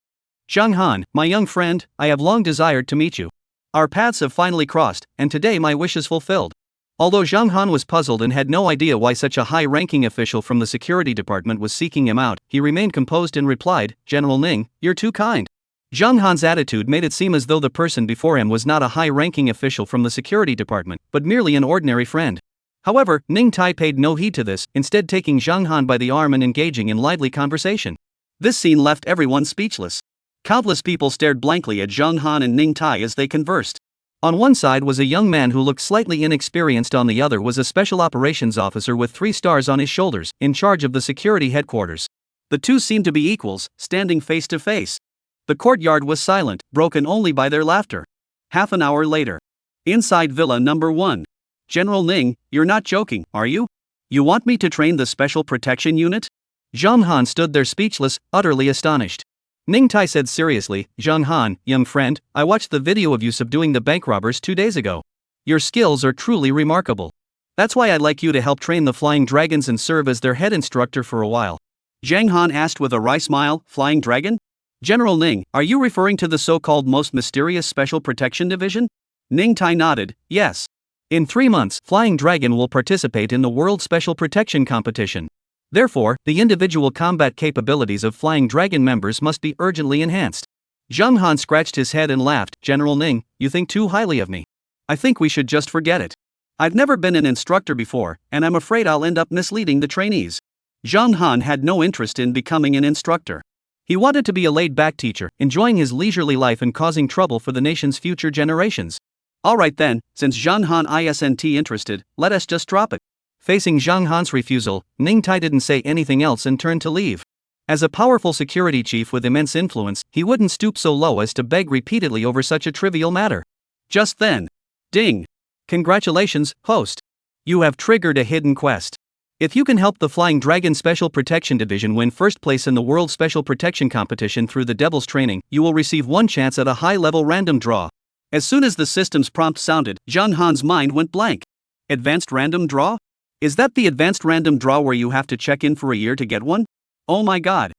"Zhang Han, my young friend, I have long desired to meet you. Our paths have finally crossed, and today my wish is fulfilled." Although Zhang Han was puzzled and had no idea why such a high-ranking official from the security department was seeking him out, he remained composed and replied, "General Ning, you're too kind." Zhang Han's attitude made it seem as though the person before him was not a high-ranking official from the security department, but merely an ordinary friend. However, Ning Tai paid no heed to this, instead taking Zhang Han by the arm and engaging in lively conversation. This scene left everyone speechless. Countless people stared blankly at Zhang Han and Ning Tai as they conversed. On one side was a young man who looked slightly inexperienced, on the other was a special operations officer with 3 stars on his shoulders, in charge of the security headquarters. The two seemed to be equals, standing face to face. The courtyard was silent, broken only by their laughter. Half an hour later. Inside Villa Number 1. "General Ning, you're not joking, are you? You want me to train the Special Protection Unit?" Zhang Han stood there speechless, utterly astonished. Ning Tai said seriously, "Zhang Han, young friend, I watched the video of you subduing the bank robbers 2 days ago. Your skills are truly remarkable. That's why I'd like you to help train the Flying Dragons and serve as their head instructor for a while." Zhang Han asked with a wry smile, "Flying Dragon? General Ning, are you referring to the so-called most mysterious Special Protection Division?" Ning Tai nodded, "Yes. In 3 months, Flying Dragon will participate in the World Special Protection Competition. Therefore, the individual combat capabilities of Flying Dragon members must be urgently enhanced." Zhang Han scratched his head and laughed, "General Ning, you think too highly of me. I think we should just forget it. I've never been an instructor before, and I'm afraid I'll end up misleading the trainees." Zhang Han had no interest in becoming an instructor. He wanted to be a laid-back teacher, enjoying his leisurely life and causing trouble for the nation's future generations. "Alright then, since Zhang Han isn't interested, let us just drop it." Facing Zhang Han's refusal, Ning Tai didn't say anything else and turned to leave. As a powerful security chief with immense influence, he wouldn't stoop so low as to beg repeatedly over such a trivial matter. Just then. Ding! Congratulations, host. You have triggered a hidden quest. If you can help the Flying Dragon Special Protection Division win first place in the World Special Protection Competition through the Devil's Training, you will receive 1 chance at a high-level random draw. As soon as the system's prompt sounded, Zhang Han's mind went blank. Advanced random draw? Is that the advanced random draw where you have to check in for a year to get one? Oh my god.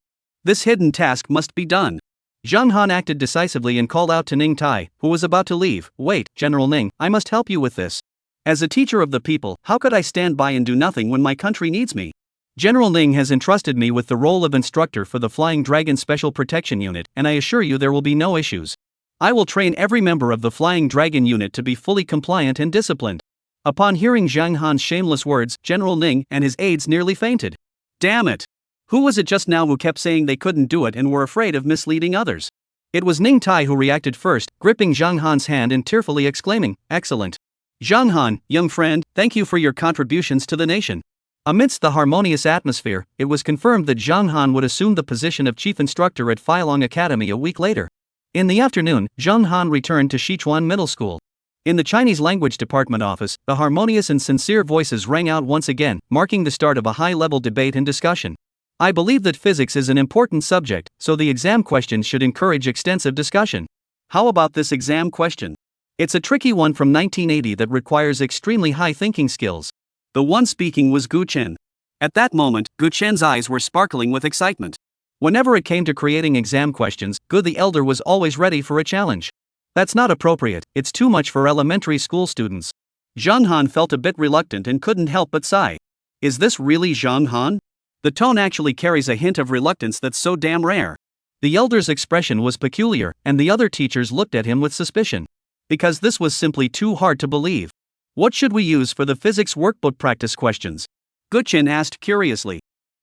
This hidden task must be done. Zhang Han acted decisively and called out to Ning Tai, who was about to leave, "Wait, General Ning, I must help you with this." As a teacher of the people, how could I stand by and do nothing when my country needs me? General Ning has entrusted me with the role of instructor for the Flying Dragon Special Protection Unit, and I assure you there will be no issues. I will train every member of the Flying Dragon Unit to be fully compliant and disciplined. Upon hearing Zhang Han's shameless words, General Ning and his aides nearly fainted. Damn it! Who was it just now who kept saying they couldn't do it and were afraid of misleading others? It was Ning Tai who reacted first, gripping Zhang Han's hand and tearfully exclaiming, "Excellent! Zhang Han, young friend, thank you for your contributions to the nation." Amidst the harmonious atmosphere, it was confirmed that Zhang Han would assume the position of chief instructor at Feilong Academy a week later. In the afternoon, Zhang Han returned to Sichuan Middle School. In the Chinese language department office, the harmonious and sincere voices rang out once again, marking the start of a high-level debate and discussion. I believe that physics is an important subject, so the exam questions should encourage extensive discussion. How about this exam question? It's a tricky one from 1980 that requires extremely high thinking skills. The one speaking was Gu Chen. At that moment, Gu Chen's eyes were sparkling with excitement. Whenever it came to creating exam questions, Gu the elder was always ready for a challenge. That's not appropriate, it's too much for elementary school students. Zhang Han felt a bit reluctant and couldn't help but sigh. Is this really Zhang Han? The tone actually carries a hint of reluctance that's so damn rare. The elder's expression was peculiar, and the other teachers looked at him with suspicion. Because this was simply too hard to believe. What should we use for the physics workbook practice questions? Gu Chen asked curiously.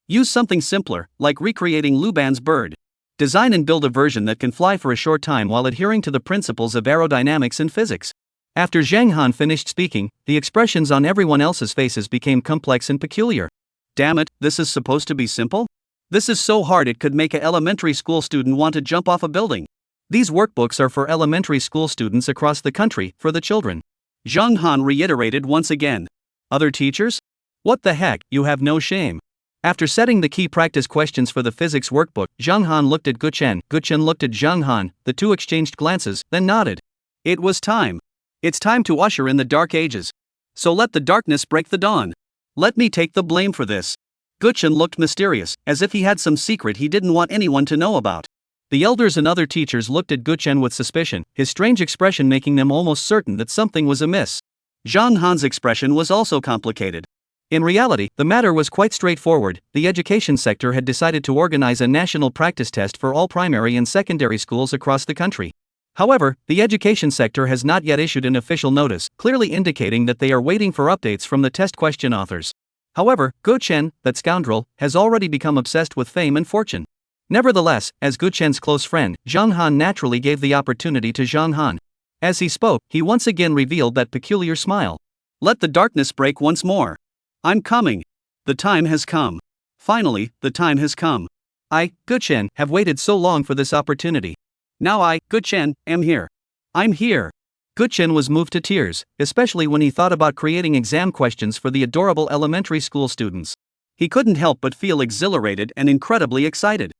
Use something simpler, like recreating Luban's bird. Design and build a version that can fly for a short time while adhering to the principles of aerodynamics and physics. After Zhang Han finished speaking, the expressions on everyone else's faces became complex and peculiar. Damn it, this is supposed to be simple? This is so hard it could make an elementary school student want to jump off a building. These workbooks are for elementary school students across the country, for the children. Zhang Han reiterated once again. Other teachers? What the heck, you have no shame. After setting the key practice questions for the physics workbook, Zhang Han looked at Gu Chen looked at Zhang Han, the two exchanged glances, then nodded. It was time. It's time to usher in the dark ages. So let the darkness break the dawn. Let me take the blame for this. Gu Chen looked mysterious, as if he had some secret he didn't want anyone to know about. The elders and other teachers looked at Gu Chen with suspicion, his strange expression making them almost certain that something was amiss. Zhang Han's expression was also complicated. In reality, the matter was quite straightforward. The education sector had decided to organize a national practice test for all primary and secondary schools across the country. However, the education sector has not yet issued an official notice, clearly indicating that they are waiting for updates from the test question authors. However, Gu Chen, that scoundrel, has already become obsessed with fame and fortune. Nevertheless, as Gu Chen's close friend, Zhang Han naturally gave the opportunity to Zhang Han. As he spoke, he once again revealed that peculiar smile. Let the darkness break once more. I'm coming. The time has come. Finally, the time has come. I, Gu Chen, have waited so long for this opportunity. Now I, Gu Chen, am here. I'm here. Gu Chen was moved to tears, especially when he thought about creating exam questions for the adorable elementary school students. He couldn't help but feel exhilarated and incredibly excited.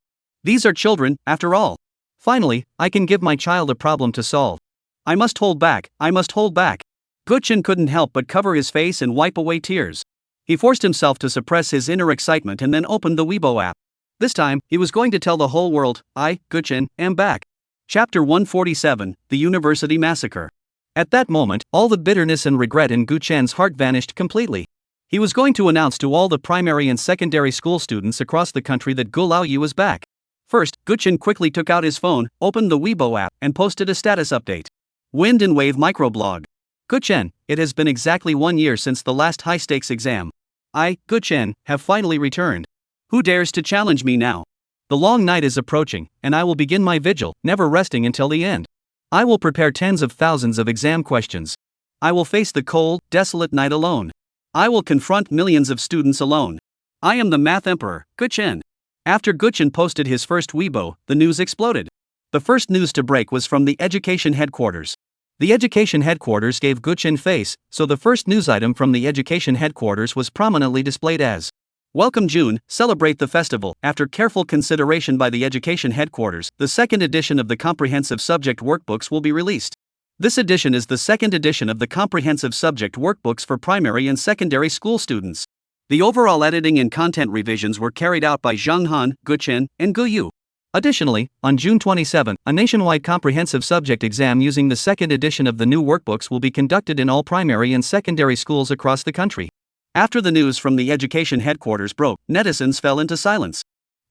These are children, after all. Finally, I can give my child a problem to solve. I must hold back, I must hold back. Gu Chen couldn't help but cover his face and wipe away tears. He forced himself to suppress his inner excitement and then opened the Weibo app. This time, he was going to tell the whole world, I, Gu Chen, am back. Chapter 147, The University Massacre. At that moment, all the bitterness and regret in Gu Chen's heart vanished completely. He was going to announce to all the primary and secondary school students across the country that Gu Laoyu was back. First, Gu Chen quickly took out his phone, opened the Weibo app, and posted a status update. Wind and Wave Microblog. Gu Chen, it has been exactly 1 year since the last high-stakes exam. I, Gu Chen, have finally returned. Who dares to challenge me now? The long night is approaching, and I will begin my vigil, never resting until the end. I will prepare tens of thousands of exam questions. I will face the cold, desolate night alone. I will confront millions of students alone. I am the math emperor, Gu Chen. After Gu Chen posted his first Weibo, the news exploded. The first news to break was from the education headquarters. The education headquarters gave Gu Chen face, so the first news item from the education headquarters was prominently displayed as Welcome June, celebrate the festival. After careful consideration by the education headquarters, the second edition of the comprehensive subject workbooks will be released. This edition is the second edition of the comprehensive subject workbooks for primary and secondary school students. The overall editing and content revisions were carried out by Zhang Han, Gu Chen, and Gu Yu. Additionally, on June 27, a nationwide comprehensive subject exam using the second edition of the new workbooks will be conducted in all primary and secondary schools across the country. After the news from the education headquarters broke, netizens fell into silence.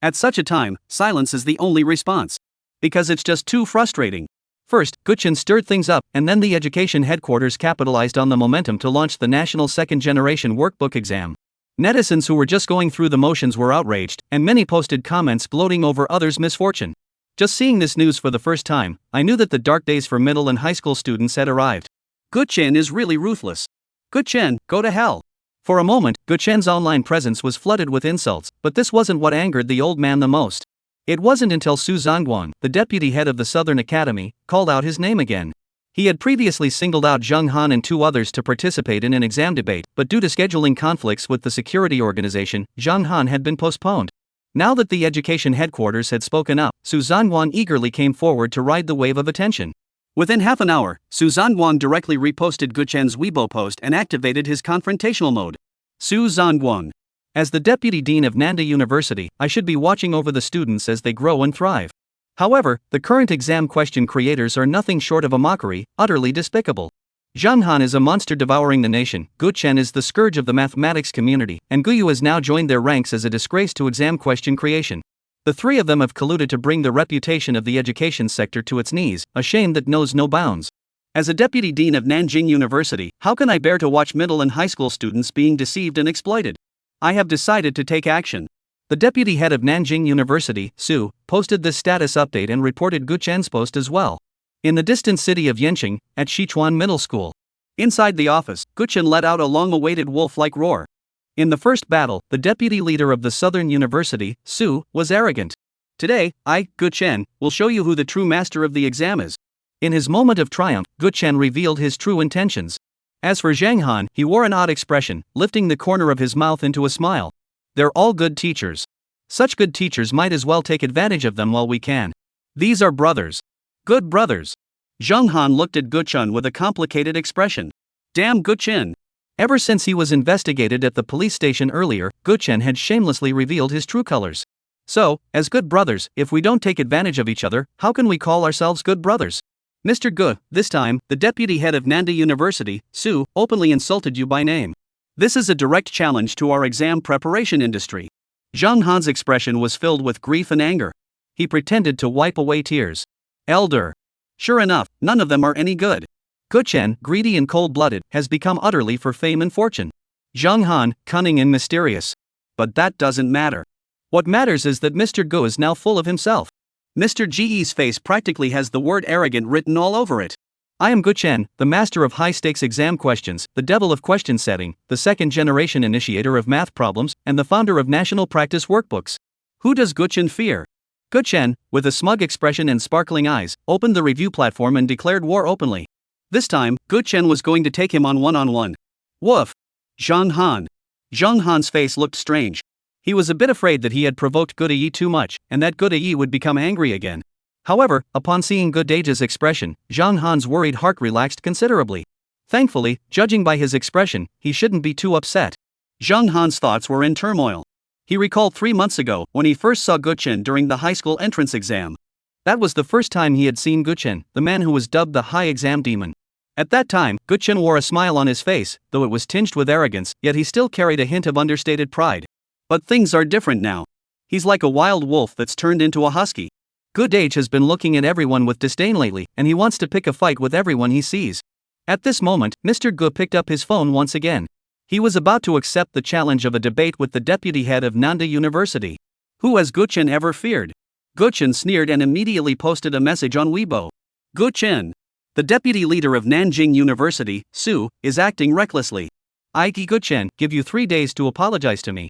At such a time, silence is the only response. Because it's just too frustrating. First, Guchen stirred things up, and then the education headquarters capitalized on the momentum to launch the national second-generation workbook exam. Netizens who were just going through the motions were outraged, and many posted comments gloating over others' misfortune. Just seeing this news for the first time, I knew that the dark days for middle and high school students had arrived. Guchen is really ruthless. Guchen, go to hell. For a moment, Guchen's online presence was flooded with insults, but this wasn't what angered the old man the most. It wasn't until Su Zhangguang, the deputy head of the Southern Academy, called out his name again. He had previously singled out Zheng Han and two others to participate in an exam debate, but due to scheduling conflicts with the security organization, Zheng Han had been postponed. Now that the education headquarters had spoken up, Su Zhangguang eagerly came forward to ride the wave of attention. Within half an hour, Su Zhangguang directly reposted Guchen's Weibo post and activated his confrontational mode. Su Zhangguang. As the deputy dean of Nanda University, I should be watching over the students as they grow and thrive. However, the current exam question creators are nothing short of a mockery, utterly despicable. Zheng Han is a monster devouring the nation, Guchen is the scourge of the mathematics community, and Guyu has now joined their ranks as a disgrace to exam question creation. The three of them have colluded to bring the reputation of the education sector to its knees, a shame that knows no bounds. As a deputy dean of Nanjing University, how can I bear to watch middle and high school students being deceived and exploited? I have decided to take action. The deputy head of Nanjing University, Su, posted this status update and reported Guchen's post as well. In the distant city of Yanqing, at Sichuan Middle School. Inside the office, Guchen let out a long-awaited wolf-like roar. In the first battle, the deputy leader of the Southern University, Su, was arrogant. Today, I, Guchen, will show you who the true master of the exam is. In his moment of triumph, Guchen revealed his true intentions. As for Zheng Han, he wore an odd expression, lifting the corner of his mouth into a smile. They're all good teachers. Such good teachers might as well take advantage of them while we can. These are brothers. Good brothers. Zheng Han looked at Guchen with a complicated expression. Damn Guchen. Ever since he was investigated at the police station earlier, Guchen had shamelessly revealed his true colors. So, as good brothers, if we don't take advantage of each other, how can we call ourselves good brothers? Mr. Gu, this time, the deputy head of Nanda University, Su, openly insulted you by name. This is a direct challenge to our exam preparation industry. Zheng Han's expression was filled with grief and anger. He pretended to wipe away tears. Elder. Sure enough, none of them are any good. Guchen, greedy and cold-blooded, has become utterly for fame and fortune. Zheng Han, cunning and mysterious. But that doesn't matter. What matters is that Mr. Gu is now full of himself. Mr. Ge's face practically has the word arrogant written all over it. I am Guchen, the master of high-stakes exam questions, the devil of question setting, the second-generation initiator of math problems, and the founder of national practice workbooks. Who does Guchen fear? Guchen, with a smug expression and sparkling eyes, opened the review platform and declared war openly. This time, Guchen was going to take him on one-on-one. Woof. Zheng Han. Zheng Han's face looked strange. He was a bit afraid that he had provoked Guyi too much, and that Guyi would become angry again. However, upon seeing Gudeja's expression, Zheng Han's worried heart relaxed considerably. Thankfully, judging by his expression, he shouldn't be too upset. Zheng Han's thoughts were in turmoil. He recalled 3 months ago when he first saw Guchen during the high school entrance exam. That was the first time he had seen Guchen, the man who was dubbed the high exam demon. At that time, Guchen wore a smile on his face, though it was tinged with arrogance, yet he still carried a hint of understated pride. But things are different now. He's like a wild wolf that's turned into a husky. Gudeja has been looking at everyone with disdain lately, and he wants to pick a fight with everyone he sees. At this moment, Mr. Gu picked up his phone once again. He was about to accept the challenge of a debate with the deputy head of Nanda University. Who has Guchen ever feared? Guchen sneered and immediately posted a message on Weibo. Guchen. The deputy leader of Nanjing University, Su, is acting recklessly. I, Guchen, give you 3 days to apologize to me.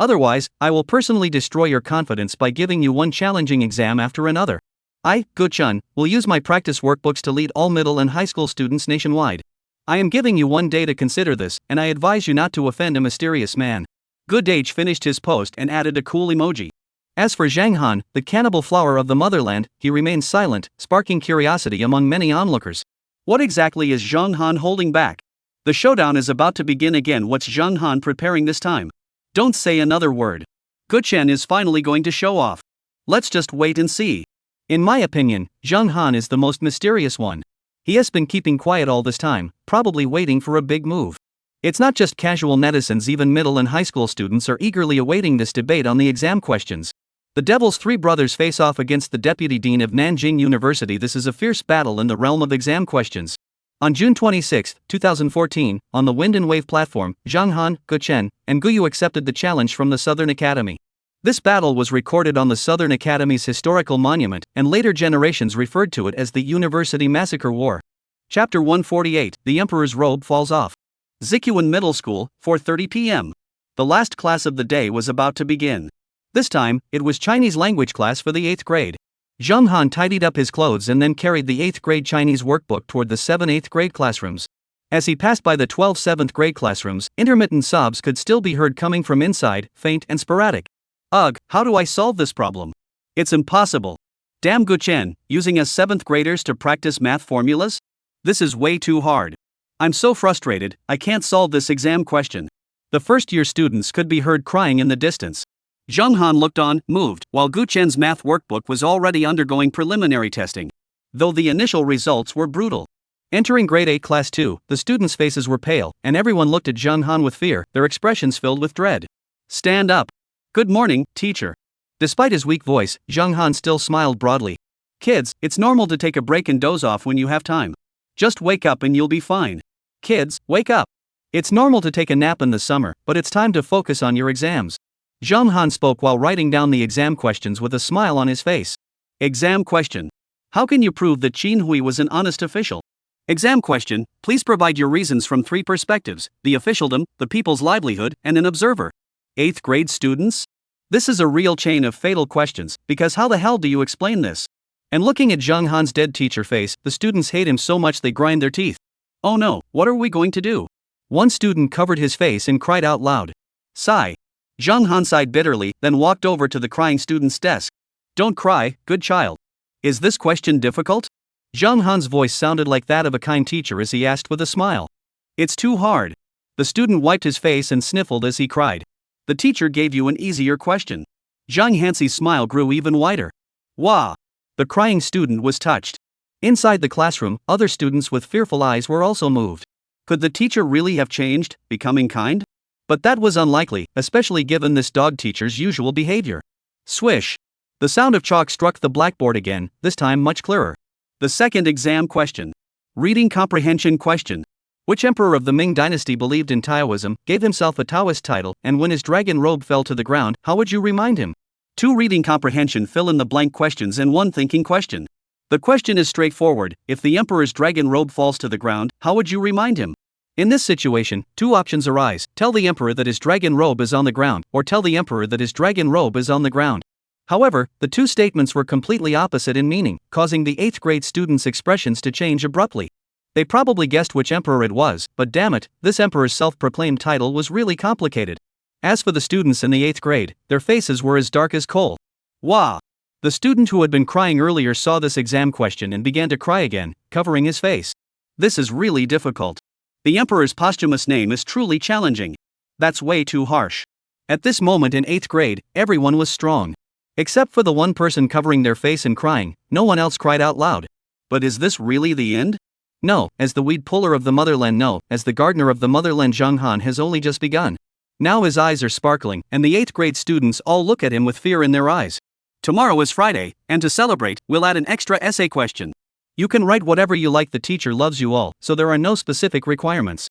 Otherwise, I will personally destroy your confidence by giving you one challenging exam after another. I, Guchen, will use my practice workbooks to lead all middle and high school students nationwide. I am giving you 1 day to consider this, and I advise you not to offend a mysterious man. Gudeja finished his post and added a cool emoji. As for Zheng Han, the cannibal flower of the motherland, he remained silent, sparking curiosity among many onlookers. What exactly is Zheng Han holding back? The showdown is about to begin again. What's Zheng Han preparing this time? Don't say another word. Guchen is finally going to show off. Let's just wait and see. In my opinion, Zhang Han is the most mysterious one. He has been keeping quiet all this time, probably waiting for a big move. It's not just casual netizens, even middle and high school students are eagerly awaiting this debate on the exam questions. The Devil's three brothers face off against the Deputy Dean of Nanjing University. This is a fierce battle in the realm of exam questions. On June 26, 2014, on the Wind and Wave platform, Zhang Han, Gu Chen, and Gu Yu accepted the challenge from the Southern Academy. This battle was recorded on the Southern Academy's historical monument, and later generations referred to it as the University Massacre War. Chapter 148, The Emperor's Robe Falls Off. Zikyuan Middle School, 4:30 p.m. The last class of the day was about to begin. This time, it was Chinese language class for the 8th grade. Zhang Han tidied up his clothes and then carried the 8th grade Chinese workbook toward the 7 8th grade classrooms. As he passed by the 12 7th grade classrooms, intermittent sobs could still be heard coming from inside, faint and sporadic. Ugh, how do I solve this problem? It's impossible. Damn Gu Chen, using us 7th graders to practice math formulas? This is way too hard. I'm so frustrated, I can't solve this exam question. The first-year students could be heard crying in the distance. Zhang Han looked on, moved, while Gu Chen's math workbook was already undergoing preliminary testing. Though the initial results were brutal. Entering grade 8 class 2, the students' faces were pale, and everyone looked at Zhang Han with fear, their expressions filled with dread. Stand up. Good morning, teacher. Despite his weak voice, Zhang Han still smiled broadly. Kids, it's normal to take a break and doze off when you have time. Just wake up and you'll be fine. Kids, wake up. It's normal to take a nap in the summer, but it's time to focus on your exams. Zhang Han spoke while writing down the exam questions with a smile on his face. Exam question. How can you prove that Qin Hui was an honest official? Exam question, please provide your reasons from 3 perspectives, the officialdom, the people's livelihood, and an observer. 8th grade students? This is a real chain of fatal questions, because how the hell do you explain this? And looking at Zhang Han's dead teacher face, the students hate him so much they grind their teeth. Oh no, what are we going to do? One student covered his face and cried out loud. Sigh. Zhang Han sighed bitterly, then walked over to the crying student's desk. Don't cry, good child. Is this question difficult? Zhang Han's voice sounded like that of a kind teacher as he asked with a smile. It's too hard. The student wiped his face and sniffled as he cried. The teacher gave you an easier question. Zhang Hanxi's smile grew even wider. Wah! The crying student was touched. Inside the classroom, other students with fearful eyes were also moved. Could the teacher really have changed, becoming kind? But that was unlikely, especially given this dog teacher's usual behavior. Swish! The sound of chalk struck the blackboard again, this time much clearer. The second exam question. Reading comprehension question. Which emperor of the Ming dynasty believed in Taoism, gave himself a Taoist title, and when his dragon robe fell to the ground, how would you remind him? 2 reading comprehension fill-in-the-blank questions and 1 thinking question. The question is straightforward. If the emperor's dragon robe falls to the ground, how would you remind him? In this situation, 2 options arise. Tell the emperor that his dragon robe is on the ground, or tell the emperor that his dragon robe is on the ground. However, the 2 statements were completely opposite in meaning, causing the 8th grade students' expressions to change abruptly. They probably guessed which emperor it was, but damn it, this emperor's self-proclaimed title was really complicated. As for the students in the 8th grade, their faces were as dark as coal. Wah! The student who had been crying earlier saw this exam question and began to cry again, covering his face. This is really difficult. The emperor's posthumous name is truly challenging. That's way too harsh. At this moment in 8th grade, everyone was strong. Except for the one person covering their face and crying, no one else cried out loud. But is this really the end? No, as the weed puller of the motherland, no, as the gardener of the motherland, Zhang Han has only just begun. Now his eyes are sparkling, and the 8th grade students all look at him with fear in their eyes. Tomorrow is Friday, and to celebrate, we'll add an extra essay question. You can write whatever you like. The teacher loves you all, so there are no specific requirements.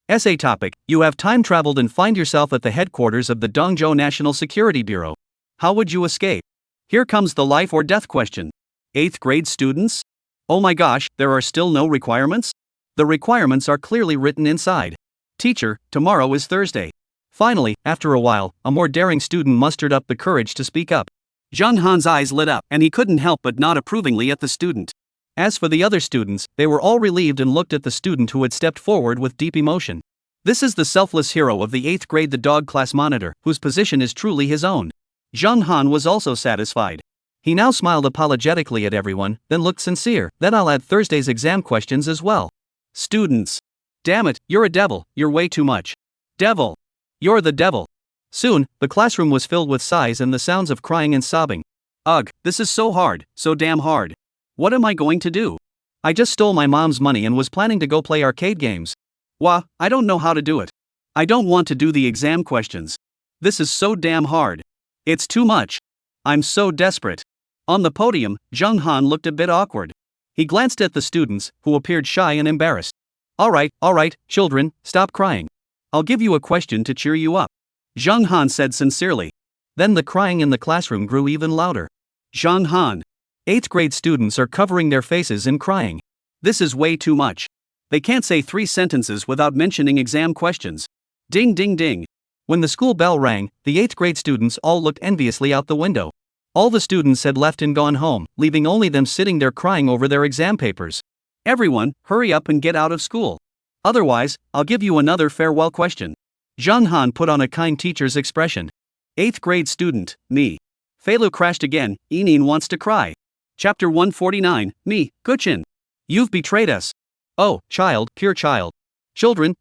Essay topic: you have time traveled and find yourself at the headquarters of the Dongzhou National Security Bureau. How would you escape? Here comes the life or death question. 8th grade students? Oh my gosh, there are still no requirements? The requirements are clearly written inside. Teacher, tomorrow is Thursday. Finally, after a while, a more daring student mustered up the courage to speak up. Zhang Han's eyes lit up, and he couldn't help but nod approvingly at the student. As for the other students, they were all relieved and looked at the student who had stepped forward with deep emotion. This is the selfless hero of the 8th grade, the dog class monitor, whose position is truly his own. Zhang Han was also satisfied. He now smiled apologetically at everyone, then looked sincere. Then I'll add Thursday's exam questions as well. Students. Damn it, you're a devil, you're way too much. Devil. You're the devil. Soon, the classroom was filled with sighs and the sounds of crying and sobbing. Ugh, this is so hard, so damn hard. What am I going to do? I just stole my mom's money and was planning to go play arcade games. Wah, I don't know how to do it. I don't want to do the exam questions. This is so damn hard. It's too much. I'm so desperate. On the podium, Jung Han looked a bit awkward. He glanced at the students, who appeared shy and embarrassed. All right, children, stop crying. I'll give you a question to cheer you up. Jung Han said sincerely. Then the crying in the classroom grew even louder. Jung Han. 8th grade students are covering their faces and crying. This is way too much. They can't say 3 sentences without mentioning exam questions. Ding ding ding. When the school bell rang, the 8th grade students all looked enviously out the window. All the students had left and gone home, leaving only them sitting there crying over their exam papers. Everyone, hurry up and get out of school. Otherwise, I'll give you another farewell question. Jung Han put on a kind teacher's expression. 8th grade student, me. Feilu crashed again, Enin wants to cry. Chapter 149, me, Guchin. You've betrayed us. Oh, child, pure child. Children,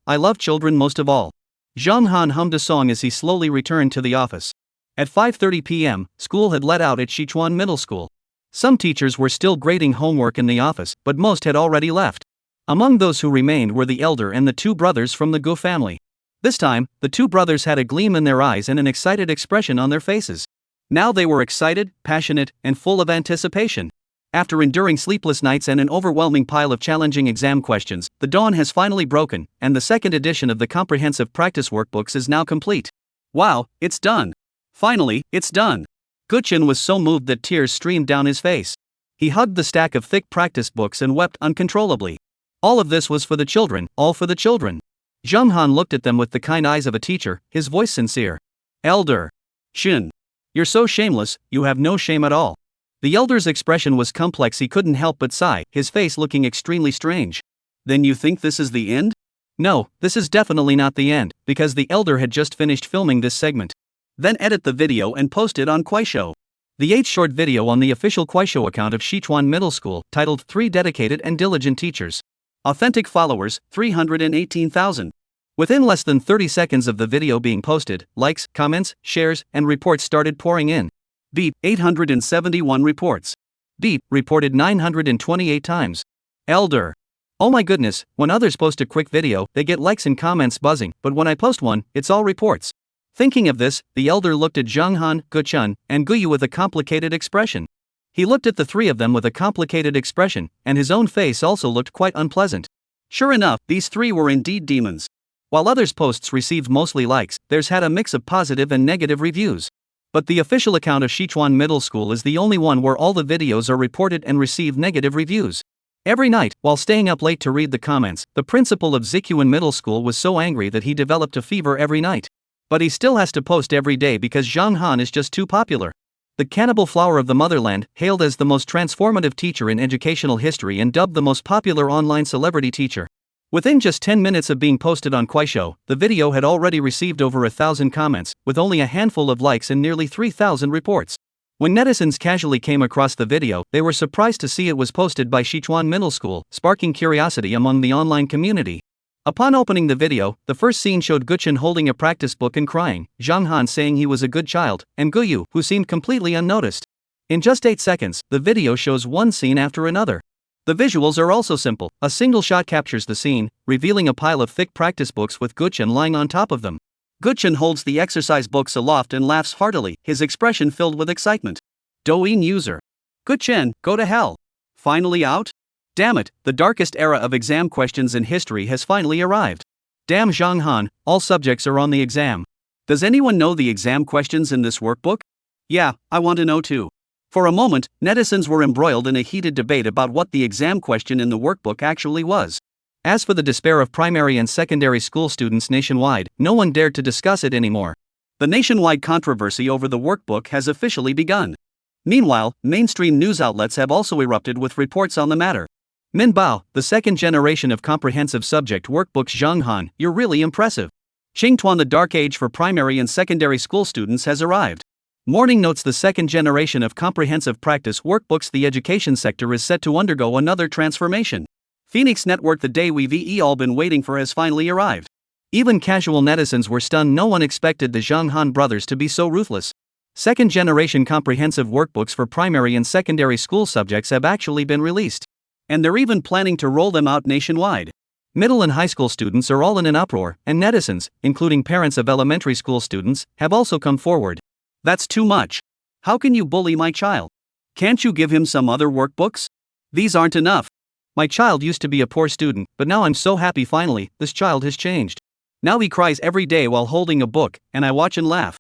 I love children most of all. Jung Han hummed a song as he slowly returned to the office. At 5:30 p.m., school had let out at Sichuan Middle School. Some teachers were still grading homework in the office, but most had already left. Among those who remained were the elder and the 2 brothers from the Gu family. This time, the 2 brothers had a gleam in their eyes and an excited expression on their faces. Now they were excited, passionate, and full of anticipation. After enduring sleepless nights and an overwhelming pile of challenging exam questions, the dawn has finally broken, and the second edition of the comprehensive practice workbooks is now complete. Wow, it's done. Finally, it's done. Guchin was so moved that tears streamed down his face. He hugged the stack of thick practice books and wept uncontrollably. All of this was for the children, all for the children. Jung Han looked at them with the kind eyes of a teacher, his voice sincere. Elder. Shin. You're so shameless, you have no shame at all. The elder's expression was complex, he couldn't help but sigh, his face looking extremely strange. Then you think this is the end? No, this is definitely not the end, because the elder had just finished filming this segment. Then edit the video and post it on Kuaishou. The 8th short video on the official Kuaishou account of Sichuan Middle School, titled 3 Dedicated and Diligent Teachers. Authentic followers, 318,000. Within less than 30 seconds of the video being posted, likes, comments, shares, and reports started pouring in. Beep, 871 reports. Beep, reported 928 times. Elder. Oh my goodness, when others post a quick video, they get likes and comments buzzing, but when I post one, it's all reports. Thinking of this, the elder looked at Jung Han, Guchun, and Guyu with a complicated expression. He looked at the 3 of them with a complicated expression, and his own face also looked quite unpleasant. Sure enough, these 3 were indeed demons. While others' posts received mostly likes, theirs had a mix of positive and negative reviews. But the official account of Sichuan Middle School is the only one where all the videos are reported and receive negative reviews. Every night, while staying up late to read the comments, the principal of Sichuan Middle School was so angry that he developed a fever every night. But he still has to post every day because Jung Han is just too popular. The cannibal flower of the motherland, hailed as the most transformative teacher in educational history and dubbed the most popular online celebrity teacher. Within just 10 minutes of being posted on Kuaishou, the video had already received over 1,000 comments, with only a handful of likes and nearly 3,000 reports. When netizens casually came across the video, they were surprised to see it was posted by Sichuan Middle School, sparking curiosity among the online community. Upon opening the video, the first scene showed Guchin holding a practice book and crying, Jung Han saying he was a good child, and Guyu, who seemed completely unnoticed. In just 8 seconds, the video shows one scene after another. The visuals are also simple. A single shot captures the scene, revealing a pile of thick practice books with Guchin lying on top of them. Guchin holds the exercise books aloft and laughs heartily, his expression filled with excitement. Douyin user. Guchin, go to hell. Finally out? Damn it, the darkest era of exam questions in history has finally arrived. Damn Jung Han, all subjects are on the exam. Does anyone know the exam questions in this workbook? Yeah, I want to know too. For a moment, netizens were embroiled in a heated debate about what the exam question in the workbook actually was. As for the despair of primary and secondary school students nationwide, no one dared to discuss it anymore. The nationwide controversy over the workbook has officially begun. Meanwhile, mainstream news outlets have also erupted with reports on the matter. Min Bao, the second generation of comprehensive subject workbooks. Jung Han, you're really impressive. Qingtuan, the dark age for primary and secondary school students has arrived. Morning notes the second generation of comprehensive practice workbooks. The education sector is set to undergo another transformation. Phoenix Network, the day we've all been waiting for has finally arrived. Even casual netizens were stunned. No one expected the Jung Han brothers to be so ruthless. Second-generation comprehensive workbooks for primary and secondary school subjects have actually been released. And they're even planning to roll them out nationwide. Middle and high school students are all in an uproar, and netizens, including parents of elementary school students, have also come forward. That's too much. How can you bully my child? Can't you give him some other workbooks? These aren't enough. My child used to be a poor student, but now I'm so happy finally, this child has changed. Now he cries every day while holding a book, and I watch and laugh.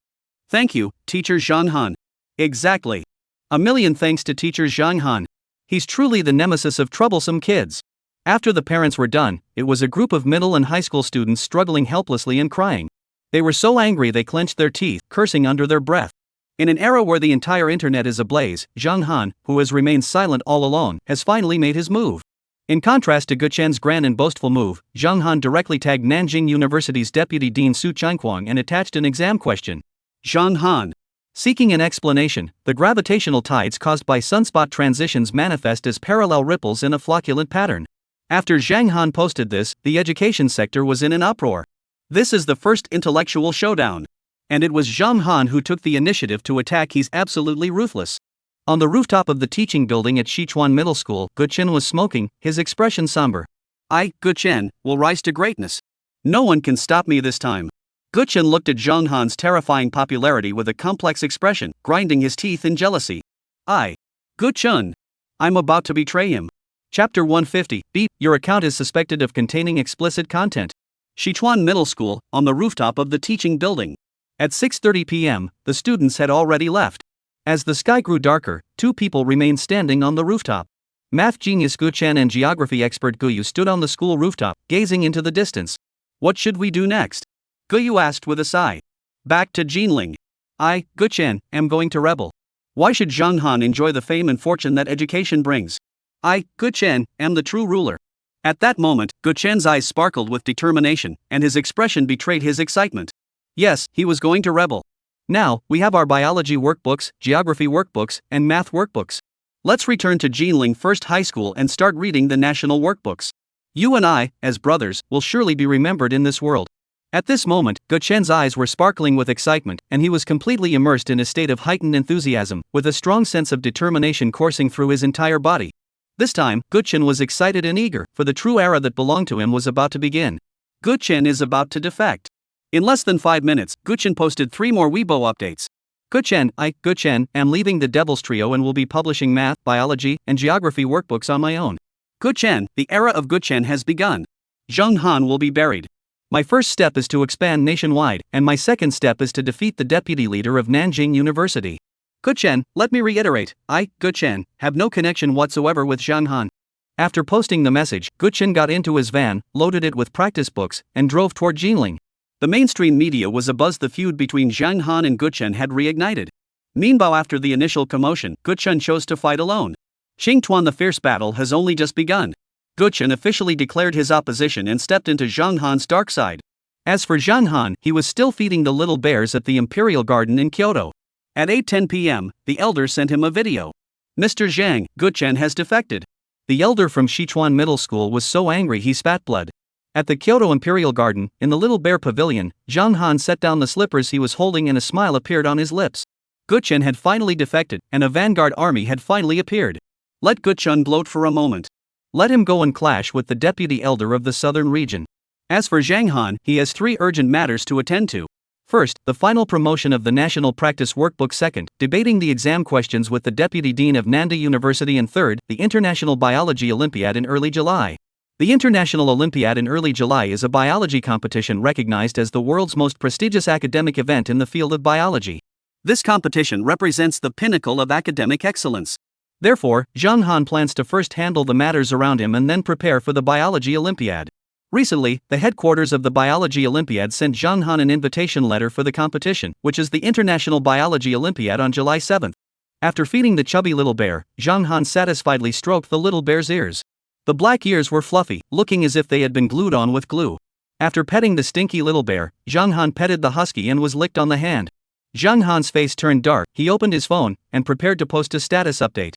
Thank you, Teacher Zhang Han. Exactly. A million thanks to Teacher Zhang Han. He's truly the nemesis of troublesome kids. After the parents were done, it was a group of middle and high school students struggling helplessly and crying. They were so angry they clenched their teeth, cursing under their breath. In an era where the entire internet is ablaze, Zhang Han, who has remained silent all along, has finally made his move. In contrast to Gu Chen's grand and boastful move, Zhang Han directly tagged Nanjing University's Deputy Dean Su Changquang and attached an exam question. Zhang Han. Seeking an explanation, the gravitational tides caused by sunspot transitions manifest as parallel ripples in a flocculent pattern. After Zhang Han posted this, the education sector was in an uproar. This is the first intellectual showdown. And it was Zhang Han who took the initiative to attack. He's absolutely ruthless. On the rooftop of the teaching building at Sichuan Middle School, Gu Chen was smoking, his expression somber. I, Gu Chen, will rise to greatness. No one can stop me this time. Gu Chen looked at Zhang Han's terrifying popularity with a complex expression, grinding his teeth in jealousy. Gu Chen. I'm about to betray him. Chapter 150, Beep, your account is suspected of containing explicit content. Sichuan Middle School, on the rooftop of the teaching building. At 6:30 p.m., the students had already left. As the sky grew darker, two people remained standing on the rooftop. Math genius Gu Chen and geography expert Gu Yu stood on the school rooftop, gazing into the distance. What should we do next? Gu Yu asked with a sigh. Back to Jinling. I, Gu Chen, am going to rebel. Why should Zhang Han enjoy the fame and fortune that education brings? I, Gu Chen, am the true ruler. At that moment, Gu Chen's eyes sparkled with determination, and his expression betrayed his excitement. Yes, he was going to rebel. Now, we have our biology workbooks, geography workbooks, and math workbooks. Let's return to Jinling First High School and start reading the national workbooks. You and I, as brothers, will surely be remembered in this world. At this moment, Gu Chen's eyes were sparkling with excitement, and he was completely immersed in a state of heightened enthusiasm, with a strong sense of determination coursing through his entire body. This time, Gu Chen was excited and eager, for the true era that belonged to him was about to begin. Gu Chen is about to defect. In less than 5 minutes, Gu Chen posted 3 more Weibo updates. Gu Chen, I, Gu Chen, am leaving the Devil's Trio and will be publishing math, biology, and geography workbooks on my own. Gu Chen, the era of Gu Chen has begun. Zhang Han will be buried. My first step is to expand nationwide, and my second step is to defeat the deputy leader of Nanjing University. Gu Chen, let me reiterate, I, Gu Chen, have no connection whatsoever with Zhang Han. After posting the message, Gu Chen got into his van, loaded it with practice books, and drove toward Jinling. The mainstream media was abuzz. The feud between Zhang Han and Gu Chen had reignited. Meanwhile, after the initial commotion, Gu Chen chose to fight alone. Xing Tuan, the fierce battle has only just begun. Gu Chen officially declared his opposition and stepped into Zhang Han's dark side. As for Zhang Han, he was still feeding the little bears at the Imperial Garden in Kyoto. At 8:10 p.m., the elder sent him a video. Mr. Zhang, Gu Chen has defected. The elder from Sichuan Middle School was so angry he spat blood. At the Kyoto Imperial Garden, in the Little Bear Pavilion, Zhang Han set down the slippers he was holding and a smile appeared on his lips. Gu Chen had finally defected, and a vanguard army had finally appeared. Let Gu Chen gloat for a moment. Let him go and clash with the deputy elder of the southern region. As for Zhang Han, he has 3 urgent matters to attend to. First, the final promotion of the National Practice Workbook. Second, debating the exam questions with the Deputy Dean of Nanda University. And third, the International Biology Olympiad in early July. The International Olympiad in early July is a biology competition recognized as the world's most prestigious academic event in the field of biology. This competition represents the pinnacle of academic excellence. Therefore, Zhang Han plans to first handle the matters around him and then prepare for the Biology Olympiad. Recently, the headquarters of the Biology Olympiad sent Zhang Han an invitation letter for the competition, which is the International Biology Olympiad on July 7th. After feeding the chubby little bear, Zhang Han satisfiedly stroked the little bear's ears. The black ears were fluffy, looking as if they had been glued on with glue. After petting the stinky little bear, Zhang Han petted the husky and was licked on the hand. Zhang Han's face turned dark, he opened his phone, and prepared to post a status update.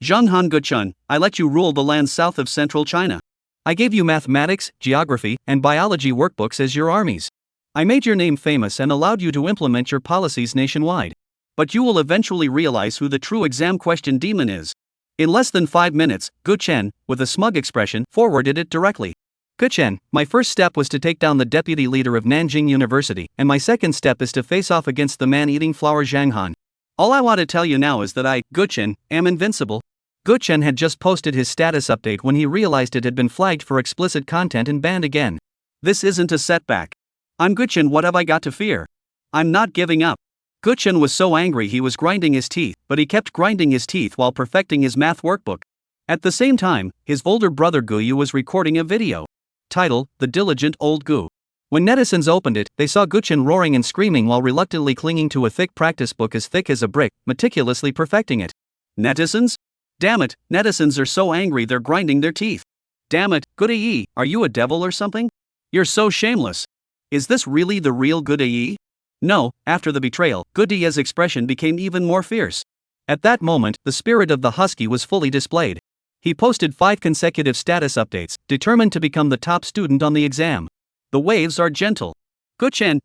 Zhang Han Gu Chen, I let you rule the land south of central China. I gave you mathematics, geography, and biology workbooks as your armies. I made your name famous and allowed you to implement your policies nationwide. But you will eventually realize who the true exam question demon is. In less than 5 minutes, Gu Chen, with a smug expression, forwarded it directly. Gu Chen, my first step was to take down the deputy leader of Nanjing University, and my second step is to face off against the man-eating flower Zhang Han. All I want to tell you now is that I, Gu Chen, am invincible. Gu Chen had just posted his status update when he realized it had been flagged for explicit content and banned again. This isn't a setback. I'm Gu Chen, what have I got to fear? I'm not giving up. Gu Chen was so angry he was grinding his teeth, but he kept grinding his teeth while perfecting his math workbook. At the same time, his older brother Gu Yu was recording a video. Title, The Diligent Old Gu. When netizens opened it, they saw Gu Chen roaring and screaming while reluctantly clinging to a thick practice book as thick as a brick, meticulously perfecting it. Netizens? Damn it, netizens are so angry they're grinding their teeth. Damn it, Good AE, are you a devil or something? You're so shameless. Is this really the real Good AE? No, after the betrayal, Good AE's expression became even more fierce. At that moment, the spirit of the husky was fully displayed. He posted 5 consecutive status updates, determined to become the top student on the exam. The waves are gentle. Gu Chen,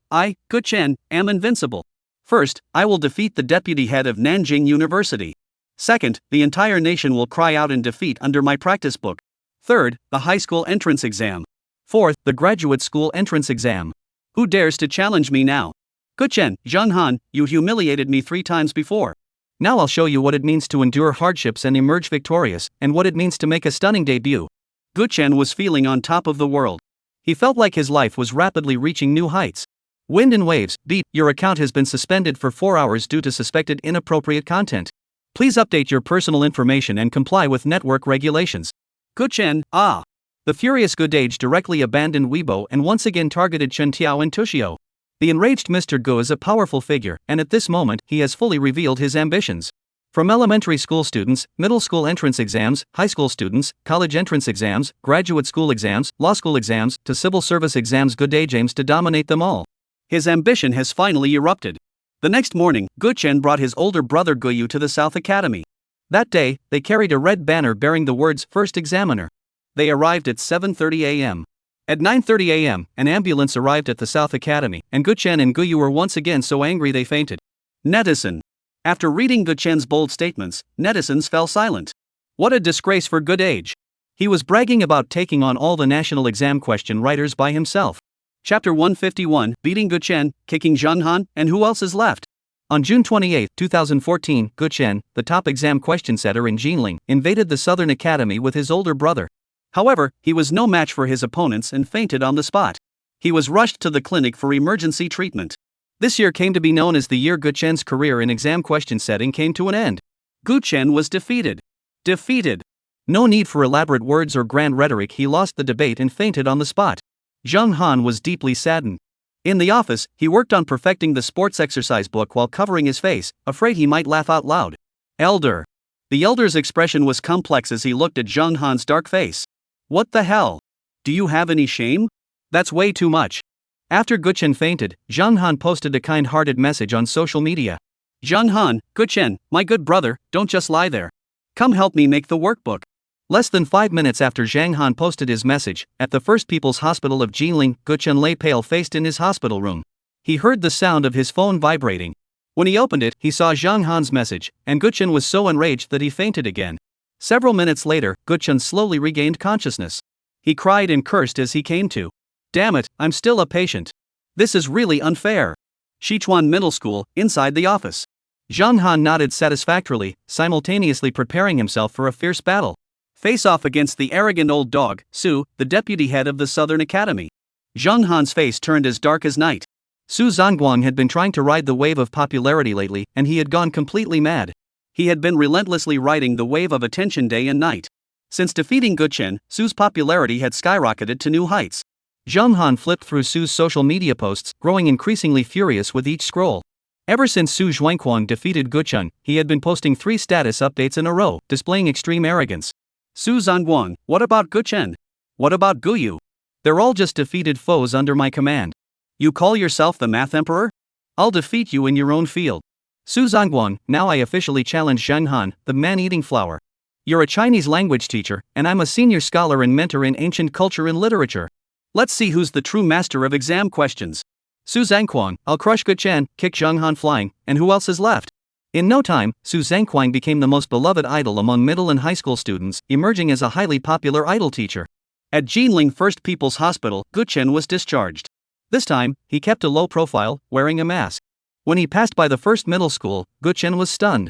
Gu Chen, am invincible. First, I will defeat the deputy head of Nanjing University. Second, the entire nation will cry out in defeat under my practice book. Third, the high school entrance exam. Fourth, the graduate school entrance exam. Who dares to challenge me now? Gu Chen, Zhang Han, you humiliated me 3 times before. Now I'll show you what it means to endure hardships and emerge victorious, and what it means to make a stunning debut. Gu Chen was feeling on top of the world. He felt like his life was rapidly reaching new heights. Wind and waves, beat, your account has been suspended for 4 hours due to suspected inappropriate content. Please update your personal information and comply with network regulations. Gu Chen, The furious Good Age directly abandoned Weibo and once again targeted Chen Tiao and Tushio. The enraged Mr. Gu is a powerful figure, and at this moment, he has fully revealed his ambitions. From elementary school students, middle school entrance exams, high school students, college entrance exams, graduate school exams, law school exams, to civil service exams, Good Age aims to dominate them all. His ambition has finally erupted. The next morning, Gu Chen brought his older brother Gu Yu to the South Academy. That day, they carried a red banner bearing the words First Examiner. They arrived at 7:30 a.m. At 9:30 a.m., an ambulance arrived at the South Academy, and Gu Chen and Gu Yu were once again so angry they fainted. Netizen. After reading Gu Chen's bold statements, netizens fell silent. What a disgrace for Good Age. He was bragging about taking on all the national exam question writers by himself. Chapter 151, beating Gu Chen, kicking Zhang Han, and who else is left? On June 28, 2014, Gu Chen, the top exam question setter in Jinling, invaded the Southern Academy with his older brother. However, he was no match for his opponents and fainted on the spot. He was rushed to the clinic for emergency treatment. This year came to be known as the year Gu Chen's career in exam question setting came to an end. Gu Chen was defeated. Defeated. No need for elaborate words or grand rhetoric, he lost the debate and fainted on the spot. Zhang Han was deeply saddened. In the office, he worked on perfecting the sports exercise book while covering his face, afraid he might laugh out loud. Elder. The elder's expression was complex as he looked at Zhang Han's dark face. What the hell? Do you have any shame? That's way too much. After Gu Chen fainted, Zhang Han posted a kind-hearted message on social media. Zhang Han, Gu Chen, my good brother, don't just lie there. Come help me make the workbook. Less than 5 minutes after Zhang Han posted his message, at the First People's Hospital of Jinling, Gu Chen lay pale-faced in his hospital room. He heard the sound of his phone vibrating. When he opened it, he saw Zhang Han's message, and Gu Chen was so enraged that he fainted again. Several minutes later, Gu Chen slowly regained consciousness. He cried and cursed as he came to. Damn it, I'm still a patient. This is really unfair. Sichuan Middle School, inside the office. Zhang Han nodded satisfactorily, simultaneously preparing himself for a fierce battle. Face off against the arrogant old dog, Su, the deputy head of the Southern Academy. Zhang Han's face turned as dark as night. Su Zhangguang had been trying to ride the wave of popularity lately, and he had gone completely mad. He had been relentlessly riding the wave of attention day and night. Since defeating Gu Chen, Su's popularity had skyrocketed to new heights. Zhang Han flipped through Su's social media posts, growing increasingly furious with each scroll. Ever since Su Zhuangquang defeated Gu Chen, he had been posting 3 status updates in a row, displaying extreme arrogance. Su Zhangguang, what about Gu Chen? What about Gu Yu? They're all just defeated foes under my command. You call yourself the Math Emperor? I'll defeat you in your own field. Su Zhangguang, now I officially challenge Zhang Han, the man-eating flower. You're a Chinese language teacher, and I'm a senior scholar and mentor in ancient culture and literature. Let's see who's the true master of exam questions. Su Zhangquang, I'll crush Gu Chen, kick Zhang Han flying, and who else is left? In no time, Su Zhangquang became the most beloved idol among middle and high school students, emerging as a highly popular idol teacher. At Jinling First People's Hospital, Guchen was discharged. This time, he kept a low profile, wearing a mask. When he passed by the first middle school, Guchen was stunned.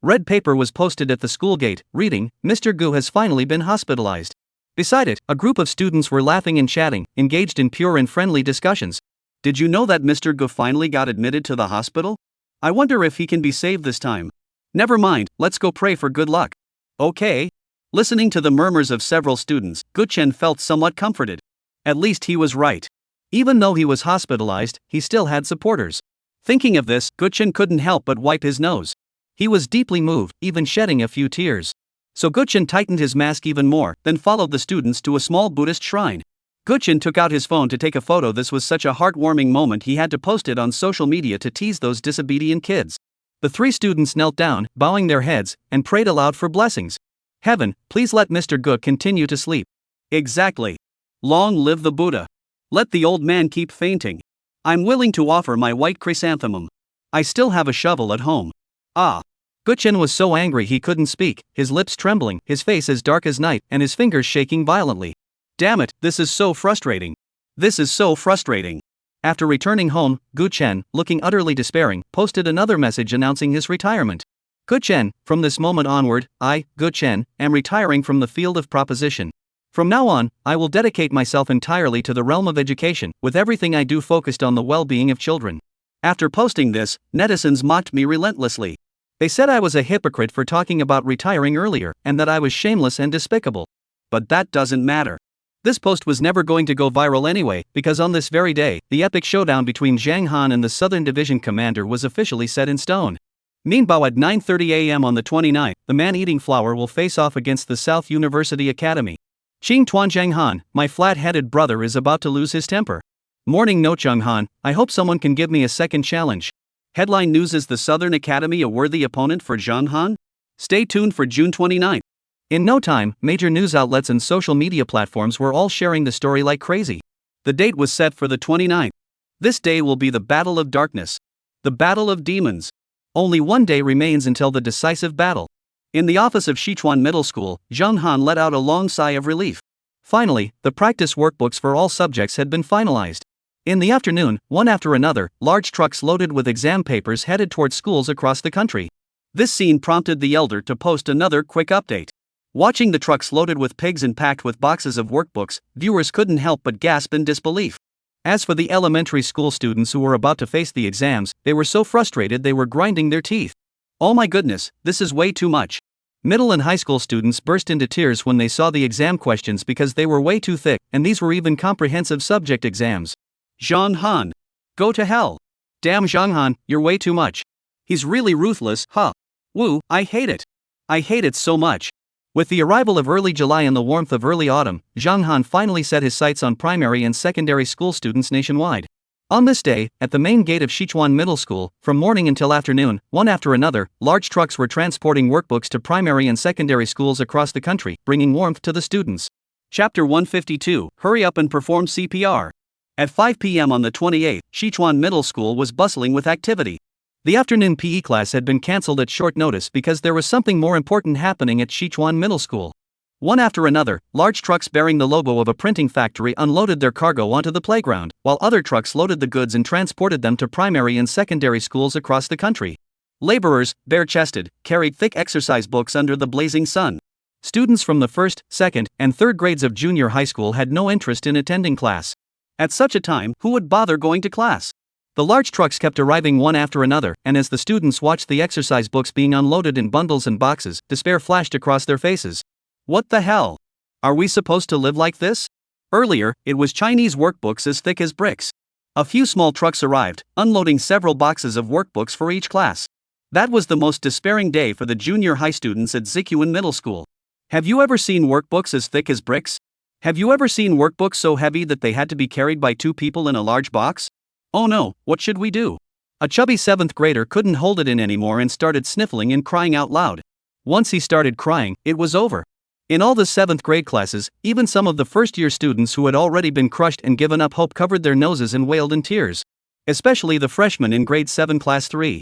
Red paper was posted at the school gate, reading, "Mr. Gu has finally been hospitalized." Beside it, a group of students were laughing and chatting, engaged in pure and friendly discussions. Did you know that Mr. Gu finally got admitted to the hospital? I wonder if he can be saved this time. Never mind, let's go pray for good luck. Okay. Listening to the murmurs of several students, Guchen felt somewhat comforted. At least he was right. Even though he was hospitalized, he still had supporters. Thinking of this, Guchen couldn't help but wipe his nose. He was deeply moved, even shedding a few tears. So Guchen tightened his mask even more, then followed the students to a small Buddhist shrine. Guchen took out his phone to take a photo. This was such a heartwarming moment he had to post it on social media to tease those disobedient kids. The three students knelt down, bowing their heads, and prayed aloud for blessings. "Heaven, please let Mr. Gu continue to sleep." Exactly. Long live the Buddha. Let the old man keep fainting. I'm willing to offer my white chrysanthemum. I still have a shovel at home. Ah. Guchen was so angry he couldn't speak, his lips trembling, his face as dark as night, and his fingers shaking violently. Damn it, this is so frustrating. This is so frustrating. After returning home, Guchen, looking utterly despairing, posted another message announcing his retirement. "Guchen, from this moment onward, I, Guchen, am retiring from the field of proposition. From now on, I will dedicate myself entirely to the realm of education, with everything I do focused on the well-being of children." After posting this, netizens mocked me relentlessly. They said I was a hypocrite for talking about retiring earlier, and that I was shameless and despicable. But that doesn't matter. This post was never going to go viral anyway, because on this very day, the epic showdown between Zhang Han and the Southern Division commander was officially set in stone. Meanwhile, at 9:30 a.m. on the 29th, the man-eating flower will face off against the South University Academy. Qing Tuan Zhang Han, my flat-headed brother, is about to lose his temper. Morning note Zhang Han, I hope someone can give me a second challenge. Headline news: is the Southern Academy a worthy opponent for Zhang Han? Stay tuned for June 29th. In no time, major news outlets and social media platforms were all sharing the story like crazy. The date was set for the 29th. This day will be the Battle of Darkness. The Battle of Demons. Only one day remains until the decisive battle. In the office of Sichuan Middle School, Zhang Han let out a long sigh of relief. Finally, the practice workbooks for all subjects had been finalized. In the afternoon, one after another, large trucks loaded with exam papers headed toward schools across the country. This scene prompted the elder to post another quick update. Watching the trucks loaded with pigs and packed with boxes of workbooks, viewers couldn't help but gasp in disbelief. As for the elementary school students who were about to face the exams, they were so frustrated they were grinding their teeth. Oh my goodness, this is way too much. Middle and high school students burst into tears when they saw the exam questions because they were way too thick, and these were even comprehensive subject exams. Zhang Han. Go to hell. Damn Zhang Han, you're way too much. He's really ruthless, huh? Woo, I hate it. I hate it so much. With the arrival of early July and the warmth of early autumn, Zhang Han finally set his sights on primary and secondary school students nationwide. On this day, at the main gate of Sichuan Middle School, from morning until afternoon, one after another, large trucks were transporting workbooks to primary and secondary schools across the country, bringing warmth to the students. Chapter 152, Hurry up and perform CPR. At 5 p.m. on the 28th, Sichuan Middle School was bustling with activity. The afternoon PE class had been cancelled at short notice because there was something more important happening at Sichuan Middle School. One after another, large trucks bearing the logo of a printing factory unloaded their cargo onto the playground, while other trucks loaded the goods and transported them to primary and secondary schools across the country. Laborers, bare-chested, carried thick exercise books under the blazing sun. Students from the first, second, and third grades of junior high school had no interest in attending class. At such a time, who would bother going to class? The large trucks kept arriving one after another, and as the students watched the exercise books being unloaded in bundles and boxes, despair flashed across their faces. What the hell? Are we supposed to live like this? Earlier, it was Chinese workbooks as thick as bricks. A few small trucks arrived, unloading several boxes of workbooks for each class. That was the most despairing day for the junior high students at Sichuan Middle School. Have you ever seen workbooks as thick as bricks? Have you ever seen workbooks so heavy that they had to be carried by two people in a large box? Oh no, what should we do? A chubby 7th grader couldn't hold it in anymore and started sniffling and crying out loud. Once he started crying, it was over. In all the 7th grade classes, even some of the first-year students who had already been crushed and given up hope covered their noses and wailed in tears. Especially the freshmen in grade 7 class 3.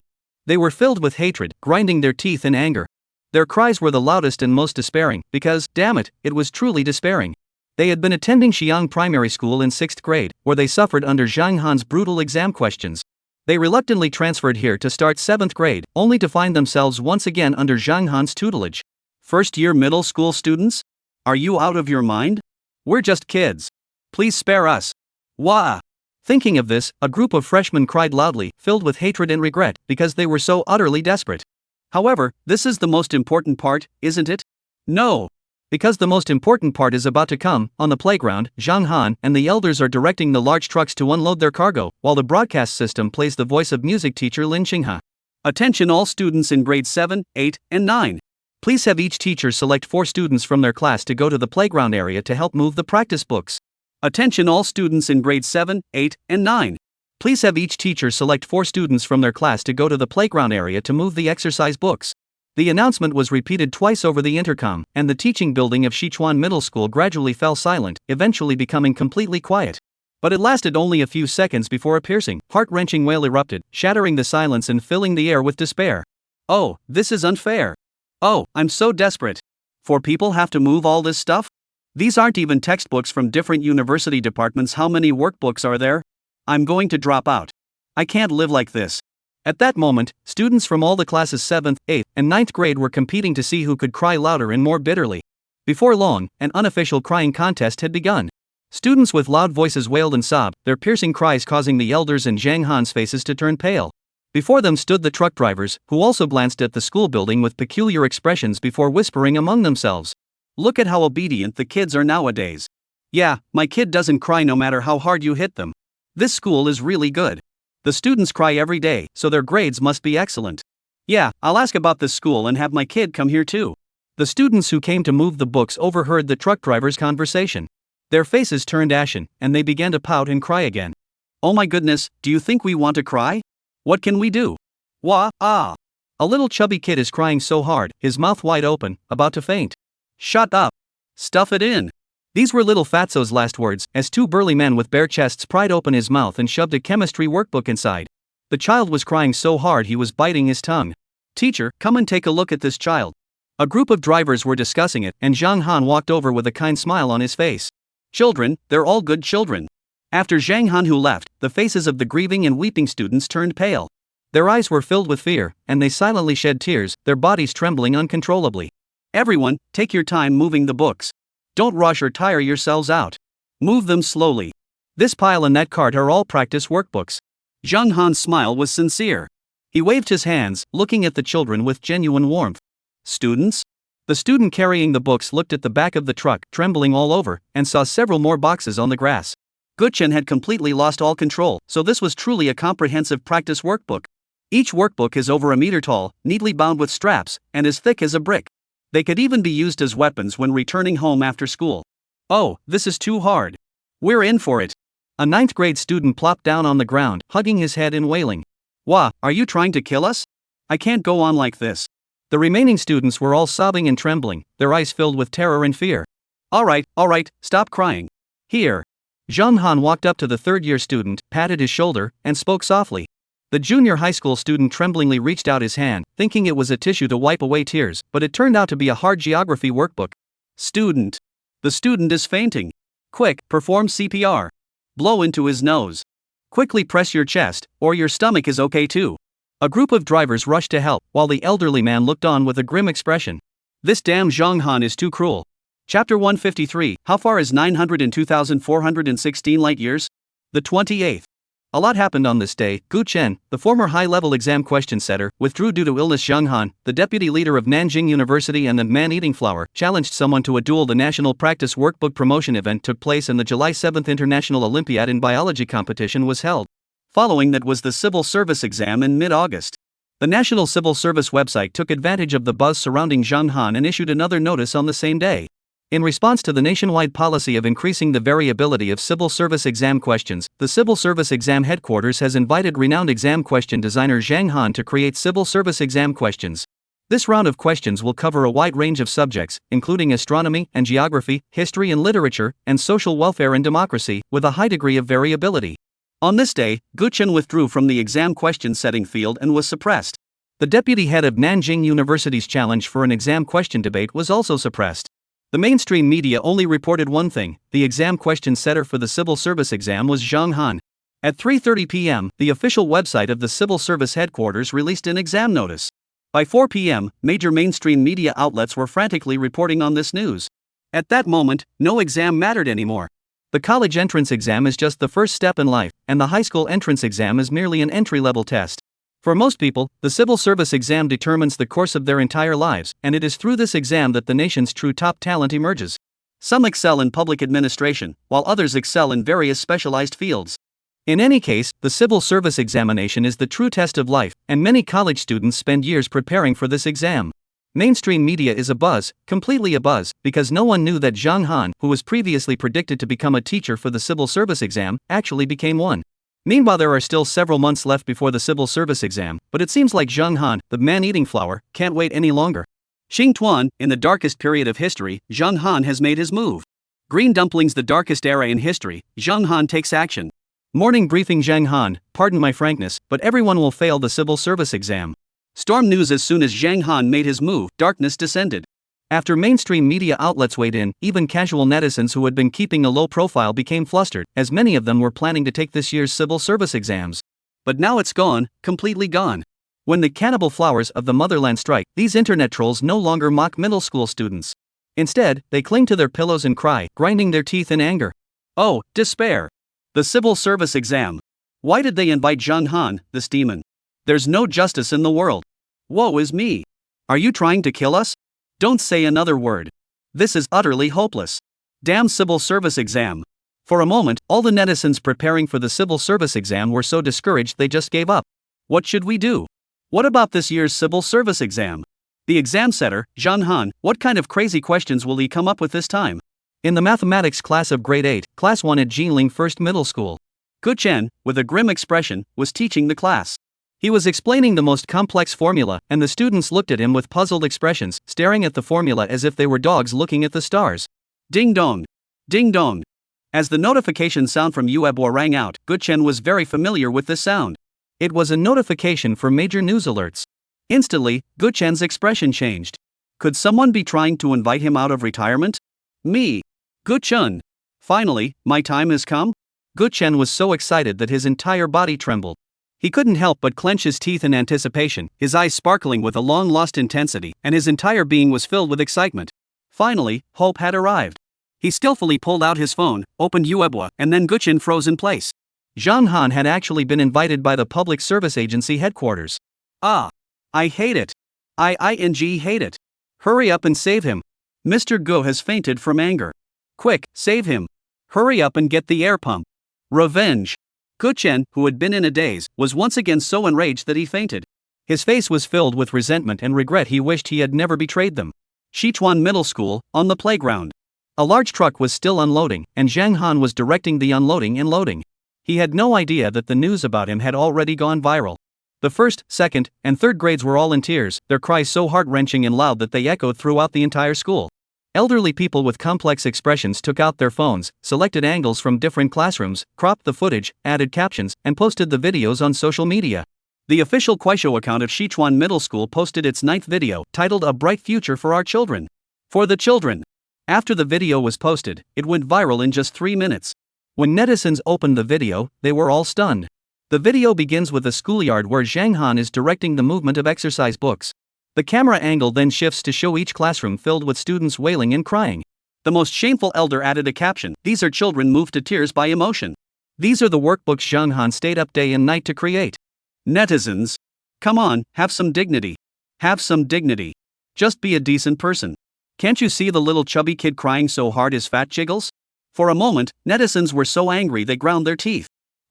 They were filled with hatred, grinding their teeth in anger. Their cries were the loudest and most despairing, because, damn it, it was truly despairing. They had been attending Xiang Primary School in 6th grade, where they suffered under Zhang Han's brutal exam questions. They reluctantly transferred here to start 7th grade, only to find themselves once again under Zhang Han's tutelage. First-year middle school students? Are you out of your mind? We're just kids. Please spare us. Wah! Thinking of this, a group of freshmen cried loudly, filled with hatred and regret, because they were so utterly desperate. However, this is the most important part, isn't it? No. Because the most important part is about to come. On the playground, Zhang Han and the elders are directing the large trucks to unload their cargo, while the broadcast system plays the voice of music teacher Lin Qinghe. Attention all students in grades 7, 8, and 9. Please have each teacher select 4 students from their class to go to the playground area to help move the practice books. Attention all students in grades 7, 8, and 9. Please have each teacher select 4 students from their class to go to the playground area to move the exercise books. The announcement was repeated twice over the intercom, and the teaching building of Sichuan Middle School gradually fell silent, eventually becoming completely quiet. But it lasted only a few seconds before a piercing, heart-wrenching wail erupted, shattering the silence and filling the air with despair. Oh, this is unfair. Oh, I'm so desperate. 4 people have to move all this stuff? These aren't even textbooks from different university departments. How many workbooks are there? I'm going to drop out. I can't live like this. At that moment, students from all the classes 7th, 8th, and 9th grade were competing to see who could cry louder and more bitterly. Before long, an unofficial crying contest had begun. Students with loud voices wailed and sobbed, their piercing cries causing the elders and Zhang Han's faces to turn pale. Before them stood the truck drivers, who also glanced at the school building with peculiar expressions before whispering among themselves. Look at how obedient the kids are nowadays. Yeah, my kid doesn't cry no matter how hard you hit them. This school is really good. The students cry every day, so their grades must be excellent. Yeah, I'll ask about this school and have my kid come here too. The students who came to move the books overheard the truck driver's conversation. Their faces turned ashen, and they began to pout and cry again. Oh my goodness, do you think we want to cry? What can we do? Wah, ah. A little chubby kid is crying so hard, his mouth wide open, about to faint. Shut up. Stuff it in. These were little Fatso's last words, as 2 burly men with bare chests pried open his mouth and shoved a chemistry workbook inside. The child was crying so hard he was biting his tongue. Teacher, come and take a look at this child. A group of drivers were discussing it, and Zhang Han walked over with a kind smile on his face. Children, they're all good children. After Zhang Han who left, the faces of the grieving and weeping students turned pale. Their eyes were filled with fear, and they silently shed tears, their bodies trembling uncontrollably. Everyone, take your time moving the books. Don't rush or tire yourselves out. Move them slowly. This pile and that cart are all practice workbooks. Zhang Han's smile was sincere. He waved his hands, looking at the children with genuine warmth. Students? The student carrying the books looked at the back of the truck, trembling all over, and saw several more boxes on the grass. Guchen had completely lost all control, so this was truly a comprehensive practice workbook. Each workbook is over a meter tall, neatly bound with straps, and as thick as a brick. They could even be used as weapons when returning home after school. Oh, this is too hard. We're in for it. A 9th grade student plopped down on the ground, hugging his head and wailing. Wah, are you trying to kill us? I can't go on like this. The remaining students were all sobbing and trembling, their eyes filled with terror and fear. All right, stop crying. Here. Zhang Han walked up to the 3rd-year student, patted his shoulder, and spoke softly. The junior high school student tremblingly reached out his hand, thinking it was a tissue to wipe away tears, but it turned out to be a hard geography workbook. Student. The student is fainting. Quick, perform CPR. Blow into his nose. Quickly press your chest, or your stomach is okay too. A group of drivers rushed to help, while the elderly man looked on with a grim expression. This damn Zhang Han is too cruel. Chapter 153, How far is 902,416 light years? The 28th. A lot happened on this day. Gu Chen, the former high-level exam question setter, withdrew due to illness. Zhang Han, the deputy leader of Nanjing University and the man-eating flower, challenged someone to a duel. The National Practice Workbook Promotion event took place and the July 7th International Olympiad in Biology competition was held. Following that was the civil service exam in mid-August. The National Civil Service website took advantage of the buzz surrounding Zhang Han and issued another notice on the same day. In response to the nationwide policy of increasing the variability of civil service exam questions, the Civil Service Exam Headquarters has invited renowned exam question designer Zhang Han to create civil service exam questions. This round of questions will cover a wide range of subjects, including astronomy and geography, history and literature, and social welfare and democracy, with a high degree of variability. On this day, Guchen withdrew from the exam question setting field and was suppressed. The deputy head of Nanjing University's challenge for an exam question debate was also suppressed. The mainstream media only reported one thing: the exam question setter for the civil service exam was Zhang Han. At 3:30 p.m., the official website of the civil service headquarters released an exam notice. By 4 p.m., major mainstream media outlets were frantically reporting on this news. At that moment, no exam mattered anymore. The college entrance exam is just the first step in life, and the high school entrance exam is merely an entry-level test. For most people, the civil service exam determines the course of their entire lives, and it is through this exam that the nation's true top talent emerges. Some excel in public administration, while others excel in various specialized fields. In any case, the civil service examination is the true test of life, and many college students spend years preparing for this exam. Mainstream media is abuzz, completely abuzz, because no one knew that Zhang Han, who was previously predicted to become a teacher for the civil service exam, actually became one. Meanwhile, there are still several months left before the civil service exam, but it seems like Zhang Han, the man eating flour, can't wait any longer. Xing Tuan, in the darkest period of history, Zhang Han has made his move. Green dumplings, the darkest era in history, Zhang Han takes action. Morning briefing: Zhang Han, pardon my frankness, but everyone will fail the civil service exam. Storm news: as soon as Zhang Han made his move, darkness descended. After mainstream media outlets weighed in, even casual netizens who had been keeping a low profile became flustered, as many of them were planning to take this year's civil service exams. But now it's gone, completely gone. When the cannibal flowers of the motherland strike, these internet trolls no longer mock middle school students. Instead, they cling to their pillows and cry, grinding their teeth in anger. Oh, despair! The civil service exam. Why did they invite Zhang Han, this demon? There's no justice in the world. Woe is me. Are you trying to kill us? Don't say another word. This is utterly hopeless. Damn civil service exam. For a moment, all the netizens preparing for the civil service exam were so discouraged they just gave up. What should we do? What about this year's civil service exam? The exam setter, Zhang Han, what kind of crazy questions will he come up with this time? In the mathematics class of grade 8, class 1 at Jinling First Middle School, Gu Chen, with a grim expression, was teaching the class. He was explaining the most complex formula, and the students looked at him with puzzled expressions, staring at the formula as if they were dogs looking at the stars. Ding dong! Ding dong! As the notification sound from Yuebua rang out, Gu Chen was very familiar with this sound. It was a notification for major news alerts. Instantly, Gu Chen's expression changed. Could someone be trying to invite him out of retirement? Me! Gu Chen! Finally, my time has come? Gu Chen was so excited that his entire body trembled. He couldn't help but clench his teeth in anticipation, his eyes sparkling with a long-lost intensity, and his entire being was filled with excitement. Finally, hope had arrived. He skillfully pulled out his phone, opened Yuebua, and then Gu Chen froze in place. Zhang Han had actually been invited by the Public Service Agency headquarters. Ah! I hate it. I hate it. Hurry up and save him. Mr. Gu has fainted from anger. Quick, save him. Hurry up and get the air pump. Revenge. Gu Chen, who had been in a daze, was once again so enraged that he fainted. His face was filled with resentment and regret. He wished he had never betrayed them. Sichuan Middle School, on the playground. A large truck was still unloading, and Zhang Han was directing the unloading and loading. He had no idea that the news about him had already gone viral. The first, second, and third grades were all in tears, their cries so heart-wrenching and loud that they echoed throughout the entire school. Elderly people with complex expressions took out their phones, selected angles from different classrooms, cropped the footage, added captions, and posted the videos on social media. The official Kuaishou account of Sichuan Middle School posted its 9th video, titled "A Bright Future for Our Children." For the children. After the video was posted, it went viral in just 3 minutes. When netizens opened the video, they were all stunned. The video begins with a schoolyard where Zhang Han is directing the movement of exercise books. The camera angle then shifts to show each classroom filled with students wailing and crying. The most shameful elder added a caption: "These are children moved to tears by emotion. These are the workbooks Zhang Han stayed up day and night to create." Netizens. Come on, have some dignity. Have some dignity. Just be a decent person. Can't you see the little chubby kid crying so hard his fat jiggles? For a moment, netizens were so angry they ground their teeth.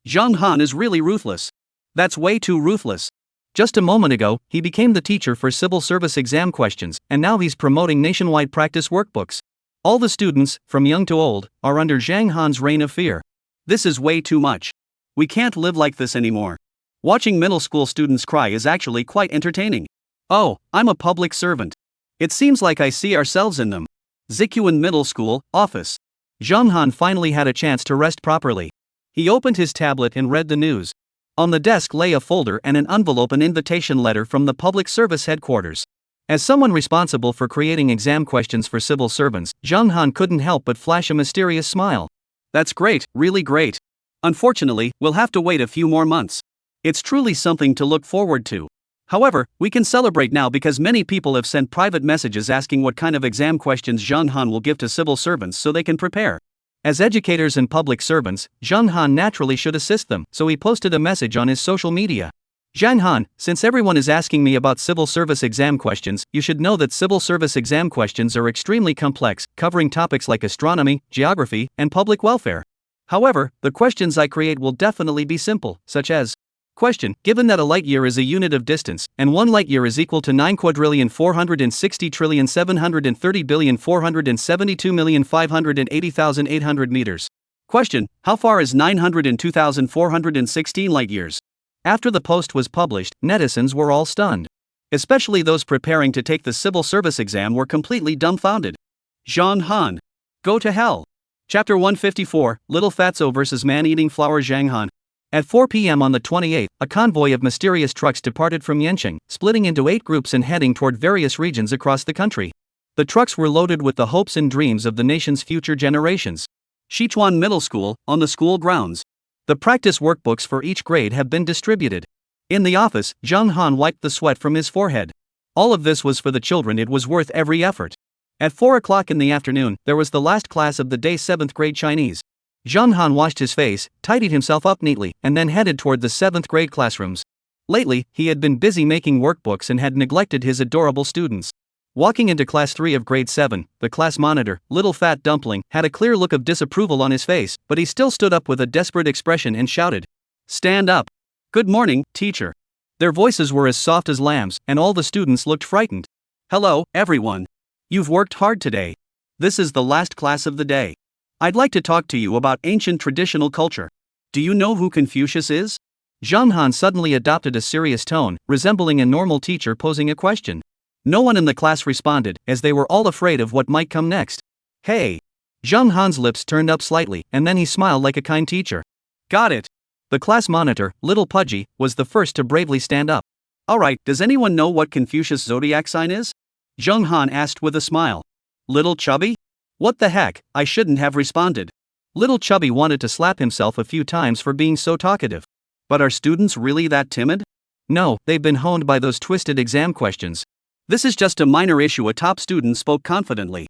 Zhang Han is really ruthless. That's way too ruthless. Just a moment ago, he became the teacher for civil service exam questions, and now he's promoting nationwide practice workbooks. All the students, from young to old, are under Zhang Han's reign of fear. This is way too much. We can't live like this anymore. Watching middle school students cry is actually quite entertaining. Oh, I'm a public servant. It seems like I see ourselves in them. Zichuan Middle School, office. Zhang Han finally had a chance to rest properly. He opened his tablet and read the news. On the desk lay a folder and an envelope, an invitation letter from the public service headquarters. As someone responsible for creating exam questions for civil servants, Zhang Han couldn't help but flash a mysterious smile. That's great, really great. Unfortunately, we'll have to wait a few more months. It's truly something to look forward to. However, we can celebrate now because many people have sent private messages asking what kind of exam questions Zhang Han will give to civil servants so they can prepare. As educators and public servants, Zhang Han naturally should assist them, so he posted a message on his social media. Zhang Han, since everyone is asking me about civil service exam questions, you should know that civil service exam questions are extremely complex, covering topics like astronomy, geography, and public welfare. However, the questions I create will definitely be simple, such as: Question: given that a light year is a unit of distance, and 1 light year is equal to 9,460,730,472,580,800 meters. Question: how far is 902,416 light years? After the post was published, netizens were all stunned. Especially those preparing to take the civil service exam were completely dumbfounded. Zhang Han. Go to hell. Chapter 154, Little Fatso vs. Man-Eating Flower. Zhang Han. At 4 p.m. on the 28th, a convoy of mysterious trucks departed from Yanqing, splitting into 8 groups and heading toward various regions across the country. The trucks were loaded with the hopes and dreams of the nation's future generations. Sichuan Middle School, on the school grounds. The practice workbooks for each grade have been distributed. In the office, Zhang Han wiped the sweat from his forehead. All of this was for the children. It was worth every effort. At 4 o'clock in the afternoon, there was the last class of the day, 7th grade Chinese. Zhang Han washed his face, tidied himself up neatly, and then headed toward the 7th grade classrooms. Lately, he had been busy making workbooks and had neglected his adorable students. Walking into class 3 of grade 7, the class monitor, Little Fat Dumpling, had a clear look of disapproval on his face, but he still stood up with a desperate expression and shouted, "Stand up! Good morning, teacher." Their voices were as soft as lambs, and all the students looked frightened. "Hello, everyone. You've worked hard today. This is the last class of the day. I'd like to talk to you about ancient traditional culture. Do you know who Confucius is?" Zhang Han suddenly adopted a serious tone, resembling a normal teacher posing a question. No one in the class responded, as they were all afraid of what might come next. "Hey!" Zhang Han's lips turned up slightly, and then he smiled like a kind teacher. "Got it." The class monitor, Little Pudgy, was the first to bravely stand up. "Alright, does anyone know what Confucius' zodiac sign is?" Zhang Han asked with a smile. "Little Chubby? What the heck, I shouldn't have responded." Little Chubby wanted to slap himself a few times for being so talkative. But are students really that timid? No, they've been honed by those twisted exam questions. "This is just a minor issue," a top student spoke confidently.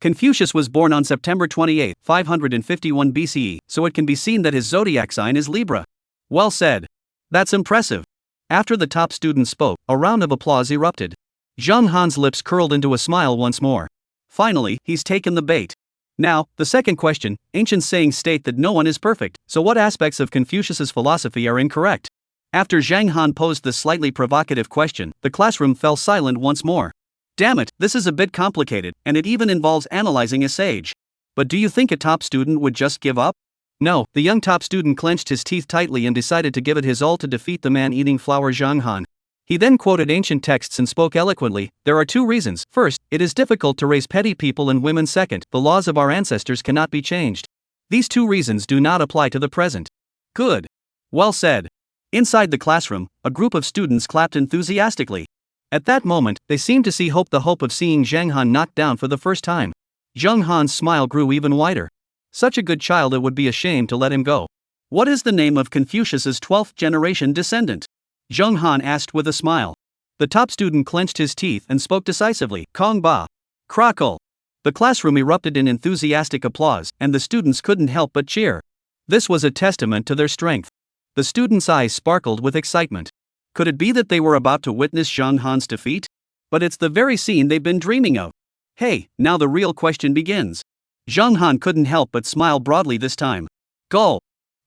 Confucius was born on September 28, 551 BCE, so it can be seen that his zodiac sign is Libra. Well said. That's impressive. After the top student spoke, a round of applause erupted. Zhang Han's lips curled into a smile once more. Finally, he's taken the bait. Now, the second question: ancient sayings state that no one is perfect, so what aspects of Confucius's philosophy are incorrect? After Zhang Han posed this slightly provocative question, the classroom fell silent once more. Damn it, this is a bit complicated, and it even involves analyzing a sage. But do you think a top student would just give up? No, the young top student clenched his teeth tightly and decided to give it his all to defeat the man-eating flower Zhang Han. He then quoted ancient texts and spoke eloquently. There are 2 reasons. First, it is difficult to raise petty people and women. Second, the laws of our ancestors cannot be changed. These 2 reasons do not apply to the present. Good. Well said. Inside the classroom, a group of students clapped enthusiastically. At that moment, they seemed to see hope, the hope of seeing Zhang Han knocked down for the first time. Zhang Han's smile grew even wider. Such a good child, it would be a shame to let him go. What is the name of Confucius's 12th generation descendant? Zhang Han asked with a smile. The top student clenched his teeth and spoke decisively. Kong Ba. Crackle. The classroom erupted in enthusiastic applause, and the students couldn't help but cheer. This was a testament to their strength. The students' eyes sparkled with excitement. Could it be that they were about to witness Zhang Han's defeat? But it's the very scene they've been dreaming of. Hey, now the real question begins. Zhang Han couldn't help but smile broadly this time. Go!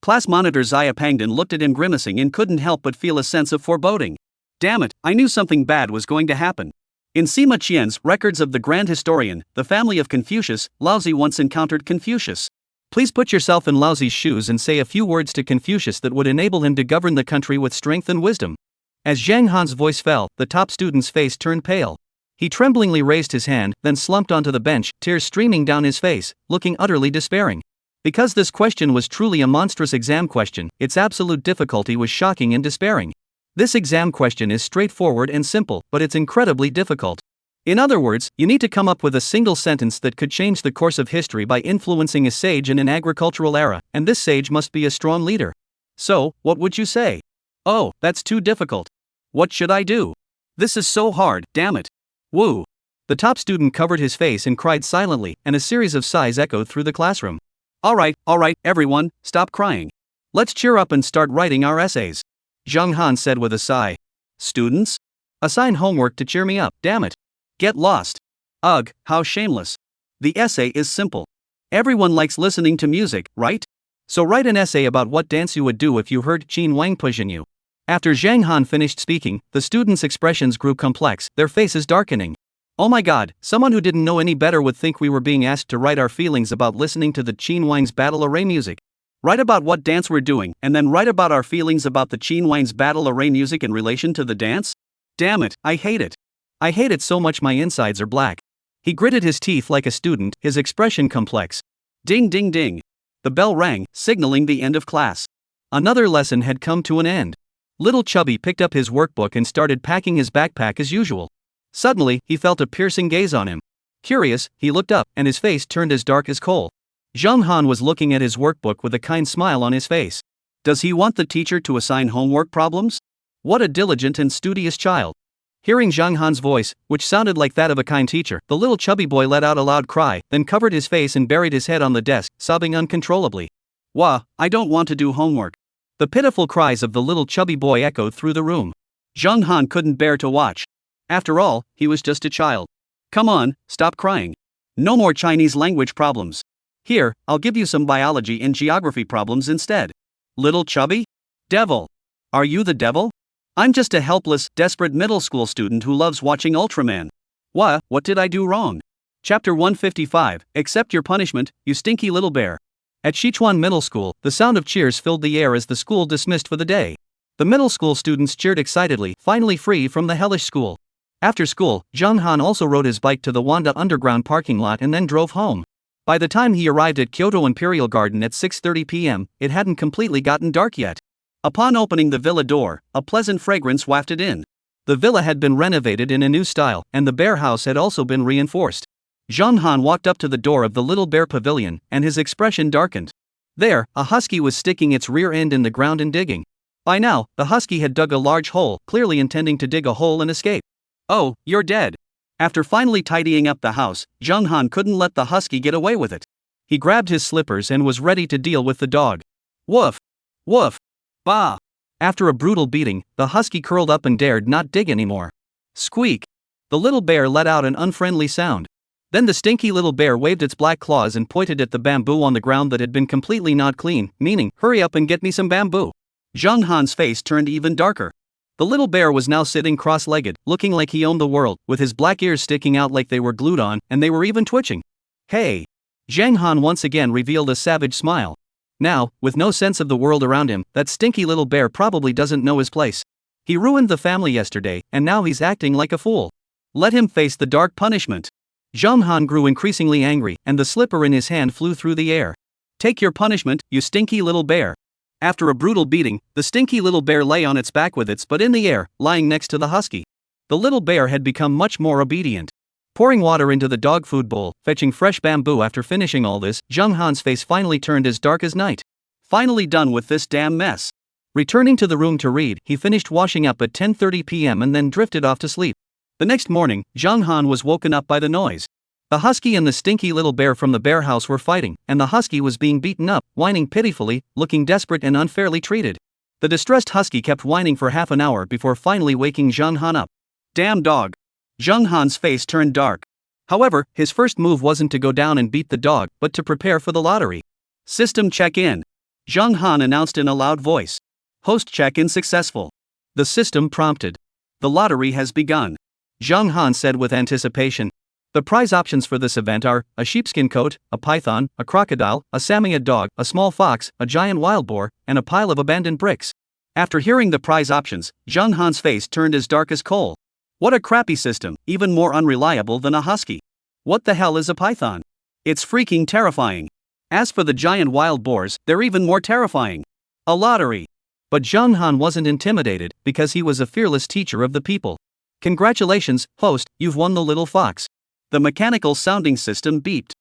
Class monitor Zaya Pangdan looked at him grimacing and couldn't help but feel a sense of foreboding. Damn it, I knew something bad was going to happen. In Sima Qian's Records of the Grand Historian, the family of Confucius, Laozi once encountered Confucius. Please put yourself in Laozi's shoes and say a few words to Confucius that would enable him to govern the country with strength and wisdom. As Zhang Han's voice fell, the top student's face turned pale. He tremblingly raised his hand, then slumped onto the bench, tears streaming down his face, looking utterly despairing. Because this question was truly a monstrous exam question, its absolute difficulty was shocking and despairing. This exam question is straightforward and simple, but it's incredibly difficult. In other words, you need to come up with a single sentence that could change the course of history by influencing a sage in an agricultural era, and this sage must be a strong leader. So, what would you say? Oh, that's too difficult. What should I do? This is so hard, damn it. Woo. The top student covered his face and cried silently, and a series of sighs echoed through the classroom. All right, everyone, stop crying. Let's cheer up and start writing our essays. Zhang Han said with a sigh. Students? Assign homework to cheer me up, damn it. Get lost. Ugh, how shameless. The essay is simple. Everyone likes listening to music, right? So write an essay about what dance you would do if you heard Qin Wang pushing you. After Zhang Han finished speaking, the students' expressions grew complex, their faces darkening. Oh my god, someone who didn't know any better would think we were being asked to write our feelings about listening to the Qin Wang's battle array music. Write about what dance we're doing, and then write about our feelings about the Qin Wang's battle array music in relation to the dance? Damn it, I hate it. I hate it so much my insides are black. He gritted his teeth like a student, his expression complex. Ding ding ding. The bell rang, signaling the end of class. Another lesson had come to an end. Little Chubby picked up his workbook and started packing his backpack as usual. Suddenly, he felt a piercing gaze on him. Curious, he looked up, and his face turned as dark as coal. Zhang Han was looking at his workbook with a kind smile on his face. Does he want the teacher to assign homework problems? What a diligent and studious child. Hearing Zhang Han's voice, which sounded like that of a kind teacher, the little chubby boy let out a loud cry, then covered his face and buried his head on the desk, sobbing uncontrollably. Wah, I don't want to do homework. The pitiful cries of the little chubby boy echoed through the room. Zhang Han couldn't bear to watch. After all, he was just a child. Come on, stop crying. No more Chinese language problems. Here, I'll give you some biology and geography problems instead. Little chubby? Devil. Are you the devil? I'm just a helpless, desperate middle school student who loves watching Ultraman. What did I do wrong? Chapter 155, Accept your punishment, you stinky little bear. At Sichuan Middle School, the sound of cheers filled the air as the school dismissed for the day. The middle school students cheered excitedly, finally free from the hellish school. After school, Zhang Han also rode his bike to the Wanda Underground parking lot and then drove home. By the time he arrived at Kyoto Imperial Garden at 6:30 p.m., it hadn't completely gotten dark yet. Upon opening the villa door, a pleasant fragrance wafted in. The villa had been renovated in a new style, and the bear house had also been reinforced. Zhang Han walked up to the door of the little bear pavilion, and his expression darkened. There, a husky was sticking its rear end in the ground and digging. By now, the husky had dug a large hole, clearly intending to dig a hole and escape. Oh, you're dead. After finally tidying up the house, Zhang Han couldn't let the husky get away with it. He grabbed his slippers and was ready to deal with the dog. Woof! Woof! Bah! After a brutal beating, the husky curled up and dared not dig anymore. Squeak! The little bear let out an unfriendly sound. Then the stinky little bear waved its black claws and pointed at the bamboo on the ground that had been completely not clean, meaning, hurry up and get me some bamboo. Zhang Han's face turned even darker. The little bear was now sitting cross-legged, looking like he owned the world, with his black ears sticking out like they were glued on, and they were even twitching. Hey! Zhang Han once again revealed a savage smile. Now, with no sense of the world around him, that stinky little bear probably doesn't know his place. He ruined the family yesterday, and now he's acting like a fool. Let him face the dark punishment. Zhang Han grew increasingly angry, and the slipper in his hand flew through the air. Take your punishment, you stinky little bear. After a brutal beating, the stinky little bear lay on its back with its butt in the air, lying next to the husky. The little bear had become much more obedient. Pouring water into the dog food bowl, fetching fresh bamboo after finishing all this, Zhang Han's face finally turned as dark as night. Finally done with this damn mess. Returning to the room to read, he finished washing up at 10:30 p.m. and then drifted off to sleep. The next morning, Zhang Han was woken up by the noise. The husky and the stinky little bear from the bear house were fighting, and the husky was being beaten up, whining pitifully, looking desperate and unfairly treated. The distressed husky kept whining for half an hour before finally waking Zhang Han up. Damn dog. Zhang Han's face turned dark. However, his first move wasn't to go down and beat the dog, but to prepare for the lottery. System check-in. Zhang Han announced in a loud voice. Host check-in successful. The system prompted. The lottery has begun. Zhang Han said with anticipation. The prize options for this event are a sheepskin coat, a python, a crocodile, a Samoyed dog, a small fox, a giant wild boar, and a pile of abandoned bricks. After hearing the prize options, Zhang Han's face turned as dark as coal. What a crappy system, even more unreliable than a husky. What the hell is a python? It's freaking terrifying. As for the giant wild boars, they're even more terrifying. A lottery. But Zhang Han wasn't intimidated, because he was a fearless teacher of the people. Congratulations, host, you've won the little fox. The mechanical sounding system beeped.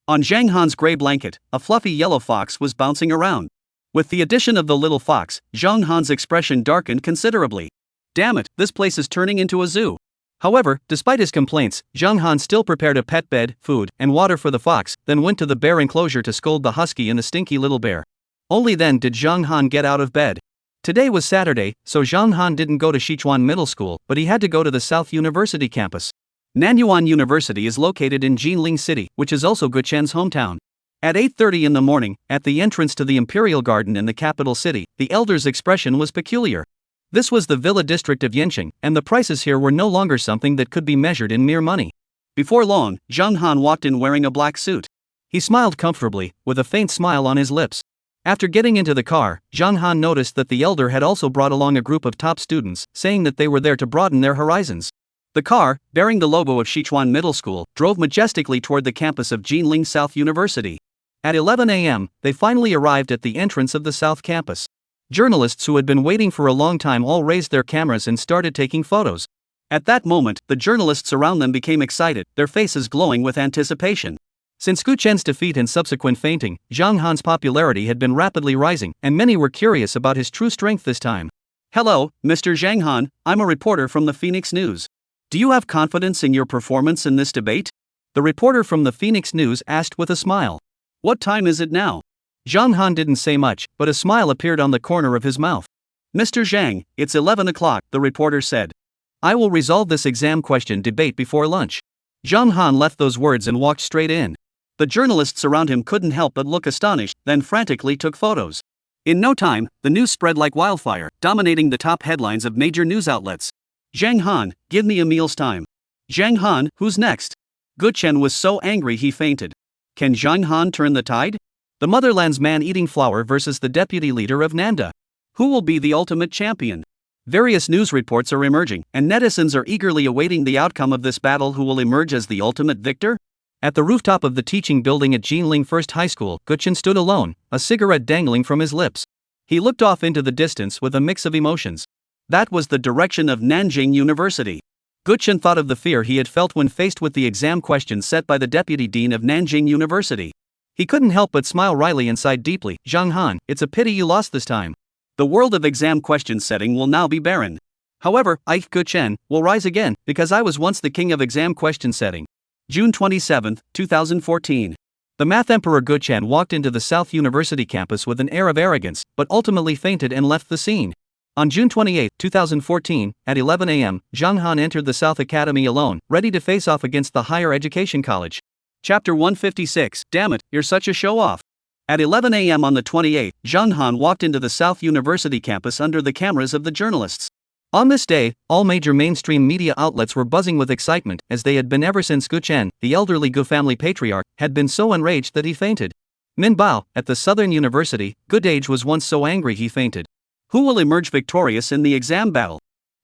On Zhang Han's gray blanket, a fluffy yellow fox was bouncing around. With the addition of the little fox, Zhang Han's expression darkened considerably. Damn it, this place is turning into a zoo. However, despite his complaints, Zhang Han still prepared a pet bed, food, and water for the fox, then went to the bear enclosure to scold the husky and the stinky little bear. Only then did Zhang Han get out of bed. Today was Saturday, so Zhang Han didn't go to Sichuan Middle School, but he had to go to the South University campus. Nanyuan University is located in Jinling City, which is also Guchen's hometown. At 8:30 in the morning, at the entrance to the Imperial Garden in the capital city, the elder's expression was peculiar. This was the villa district of Yanqing, and the prices here were no longer something that could be measured in mere money. Before long, Zhang Han walked in wearing a black suit. He smiled comfortably, with a faint smile on his lips. After getting into the car, Zhang Han noticed that the elder had also brought along a group of top students, saying that they were there to broaden their horizons. The car, bearing the logo of Sichuan Middle School, drove majestically toward the campus of Jinling South University. At 11 a.m., they finally arrived at the entrance of the South Campus. Journalists who had been waiting for a long time all raised their cameras and started taking photos. At that moment, the journalists around them became excited, their faces glowing with anticipation. Since Gu Chen's defeat and subsequent fainting, Zhang Han's popularity had been rapidly rising, and many were curious about his true strength this time. Hello, Mr. Zhang Han, I'm a reporter from the Phoenix News. Do you have confidence in your performance in this debate? The reporter from the Phoenix News asked with a smile. What time is it now? Zhang Han didn't say much, but a smile appeared on the corner of his mouth. Mr. Zhang, it's 11 o'clock, the reporter said. I will resolve this exam question debate before lunch. Zhang Han left those words and walked straight in. The journalists around him couldn't help but look astonished, then frantically took photos. In no time, the news spread like wildfire, dominating the top headlines of major news outlets. Zhang Han, give me a meal's time. Zhang Han, who's next? Gu Chen was so angry he fainted. Can Zhang Han turn the tide? The motherland's man eating flour versus the deputy leader of Nanda. Who will be the ultimate champion? Various news reports are emerging, and netizens are eagerly awaiting the outcome of this battle. Who will emerge as the ultimate victor? At the rooftop of the teaching building at Jinling First High School, Gu Chen stood alone, a cigarette dangling from his lips. He looked off into the distance with a mix of emotions. That was the direction of Nanjing University. Gu Chen thought of the fear he had felt when faced with the exam questions set by the deputy dean of Nanjing University. He couldn't help but smile wryly and sighed deeply. Zhang Han, it's a pity you lost this time. The world of exam question setting will now be barren. However, I, Gu Chen, will rise again, because I was once the king of exam question setting. June 27, 2014. The math emperor Gu Chen walked into the South University campus with an air of arrogance, but ultimately fainted and left the scene. On June 28, 2014, at 11 a.m., Zhang Han entered the South Academy alone, ready to face off against the Higher Education College. Chapter 156, Damn it, you're such a show-off. At 11 a.m. on the 28th, Zhang Han walked into the South University campus under the cameras of the journalists. On this day, all major mainstream media outlets were buzzing with excitement, as they had been ever since Gu Chen, the elderly Gu family patriarch, had been so enraged that he fainted. Min Bao, at the Southern University, Gu Dage was once so angry he fainted. Who will emerge victorious in the exam battle?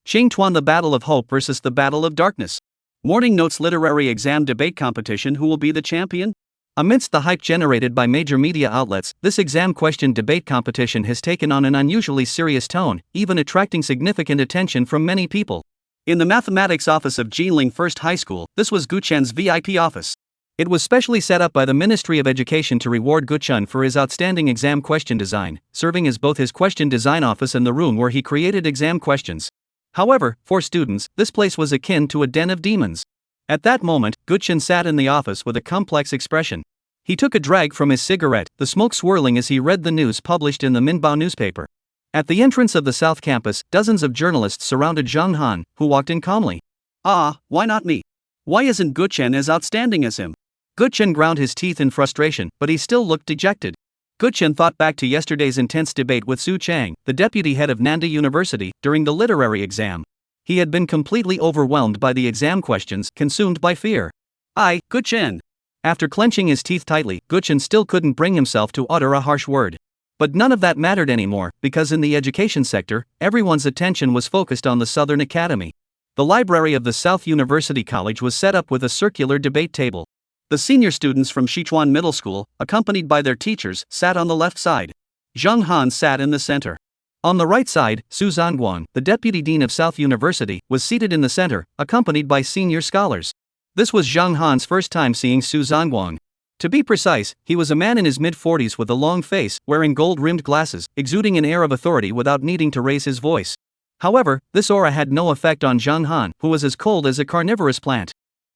Xing Tuan, the Battle of Hope versus the Battle of Darkness. Morning Notes Literary Exam Debate Competition. Who will be the champion? Amidst the hype generated by major media outlets, this exam question debate competition has taken on an unusually serious tone, even attracting significant attention from many people. In the mathematics office of Jinling First High School, this was Gu Chen's VIP office. It was specially set up by the Ministry of Education to reward Gu Chen for his outstanding exam question design, serving as both his question design office and the room where he created exam questions. However, for students, this place was akin to a den of demons. At that moment, Gu Chen sat in the office with a complex expression. He took a drag from his cigarette, the smoke swirling as he read the news published in the Minbao newspaper. At the entrance of the South Campus, dozens of journalists surrounded Zhang Han, who walked in calmly. Why not me? Why isn't Gu Chen as outstanding as him? Gu Chen ground his teeth in frustration, but he still looked dejected. Gu Chen thought back to yesterday's intense debate with Su Chang, the deputy head of Nanda University, during the literary exam. He had been completely overwhelmed by the exam questions, consumed by fear. Gu Chen. After clenching his teeth tightly, Gu Chen still couldn't bring himself to utter a harsh word. But none of that mattered anymore, because in the education sector, everyone's attention was focused on the Southern Academy. The library of the South University College was set up with a circular debate table. The senior students from Sichuan Middle School, accompanied by their teachers, sat on the left side. Zhang Han sat in the center. On the right side, Su Zhanguang, the deputy dean of South University, was seated in the center, accompanied by senior scholars. This was Zhang Han's first time seeing Su Zhanguang. To be precise, he was a man in his mid-40s with a long face, wearing gold-rimmed glasses, exuding an air of authority without needing to raise his voice. However, this aura had no effect on Zhang Han, who was as cold as a carnivorous plant.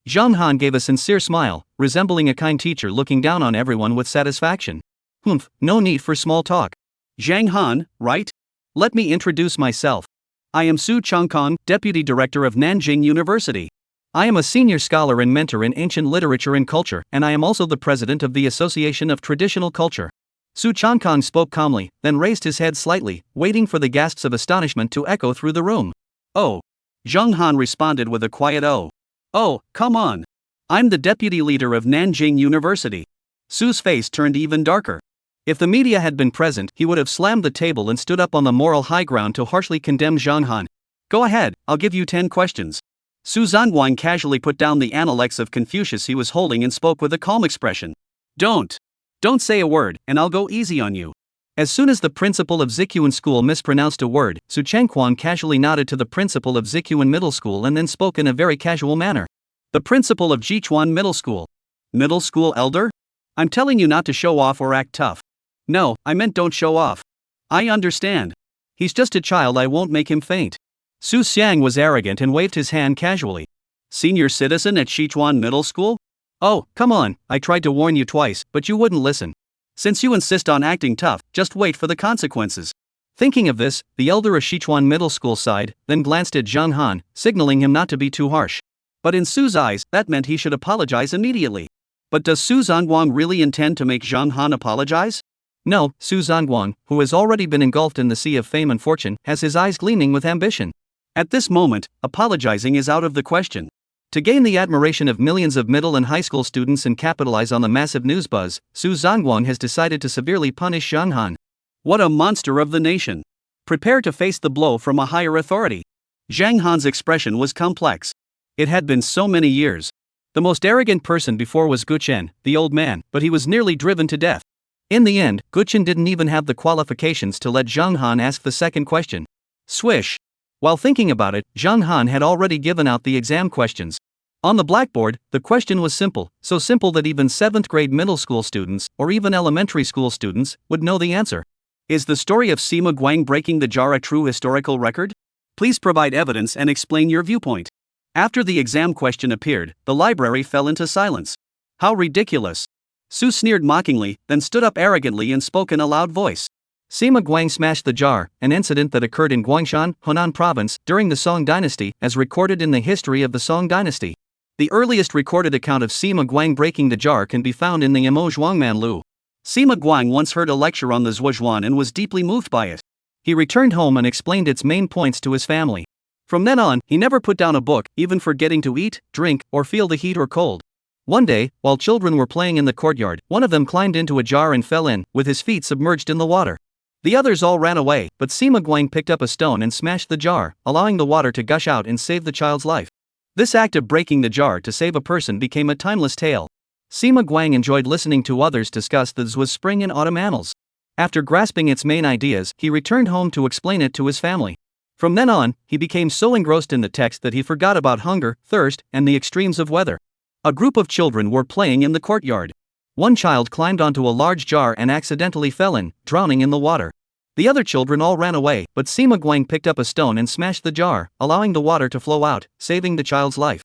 Zhang Han gave a sincere smile, resembling a kind teacher looking down on everyone with satisfaction. Humph, no need for small talk. Zhang Han, right? Let me introduce myself. I am Su Changkong, Deputy Director of Nanjing University. I am a senior scholar and mentor in ancient literature and culture, and I am also the president of the Association of Traditional Culture. Su Changkong spoke calmly, then raised his head slightly, waiting for the gasps of astonishment to echo through the room. Oh. Zhang Han responded with a quiet oh. Oh, come on. I'm the deputy leader of Nanjing University. Su's face turned even darker. If the media had been present, he would have slammed the table and stood up on the moral high ground to harshly condemn Zhang Han. Go ahead, I'll give you 10 questions. Su Zhanguang casually put down the Analects of Confucius he was holding and spoke with a calm expression. Don't say a word, and I'll go easy on you. As soon as the principal of Zikuan School mispronounced a word, Su Chengquan casually nodded to the principal of Zikuan Middle School and then spoke in a very casual manner. The principal of Jichuan Middle School. Middle school elder? I'm telling you not to show off or act tough. No, I meant don't show off. I understand. He's just a child, I won't make him faint. Su Xiang was arrogant and waved his hand casually. Senior citizen at Sichuan Middle School? Oh, come on, I tried to warn you twice, but you wouldn't listen. Since you insist on acting tough, just wait for the consequences. Thinking of this, the elder of Sichuan Middle School sighed, then glanced at Zhang Han, signaling him not to be too harsh. But in Su's eyes, that meant he should apologize immediately. But does Su Zhanguang really intend to make Zhang Han apologize? No, Su Zhanguang, who has already been engulfed in the sea of fame and fortune, has his eyes gleaming with ambition. At this moment, apologizing is out of the question. To gain the admiration of millions of middle and high school students and capitalize on the massive news buzz, Su Zhanguang has decided to severely punish Zhang Han. What a monster of the nation! Prepare to face the blow from a higher authority. Zhang Han's expression was complex. It had been so many years. The most arrogant person before was Guchen, the old man, but he was nearly driven to death. In the end, Guchen didn't even have the qualifications to let Zhang Han ask the second question. Swish! While thinking about it, Zhang Han had already given out the exam questions. On the blackboard, the question was simple, so simple that even 7th grade middle school students, or even elementary school students, would know the answer. Is the story of Sima Guang breaking the jar a true historical record? Please provide evidence and explain your viewpoint. After the exam question appeared, the library fell into silence. How ridiculous! Su sneered mockingly, then stood up arrogantly and spoke in a loud voice. Sima Guang smashed the jar, an incident that occurred in Guangshan, Hunan Province, during the Song Dynasty, as recorded in the history of the Song Dynasty. The earliest recorded account of Sima Guang breaking the jar can be found in the Imo Zhuangman Lu. Sima Guang once heard a lecture on the Zhuozhuan and was deeply moved by it. He returned home and explained its main points to his family. From then on, he never put down a book, even forgetting to eat, drink, or feel the heat or cold. One day, while children were playing in the courtyard, one of them climbed into a jar and fell in, with his feet submerged in the water. The others all ran away, but Sima Guang picked up a stone and smashed the jar, allowing the water to gush out and save the child's life. This act of breaking the jar to save a person became a timeless tale. Sima Guang enjoyed listening to others discuss the Zhuo's spring and autumn annals. After grasping its main ideas, he returned home to explain it to his family. From then on, he became so engrossed in the text that he forgot about hunger, thirst, and the extremes of weather. A group of children were playing in the courtyard. One child climbed onto a large jar and accidentally fell in, drowning in the water. The other children all ran away, but Sima Guang picked up a stone and smashed the jar, allowing the water to flow out, saving the child's life.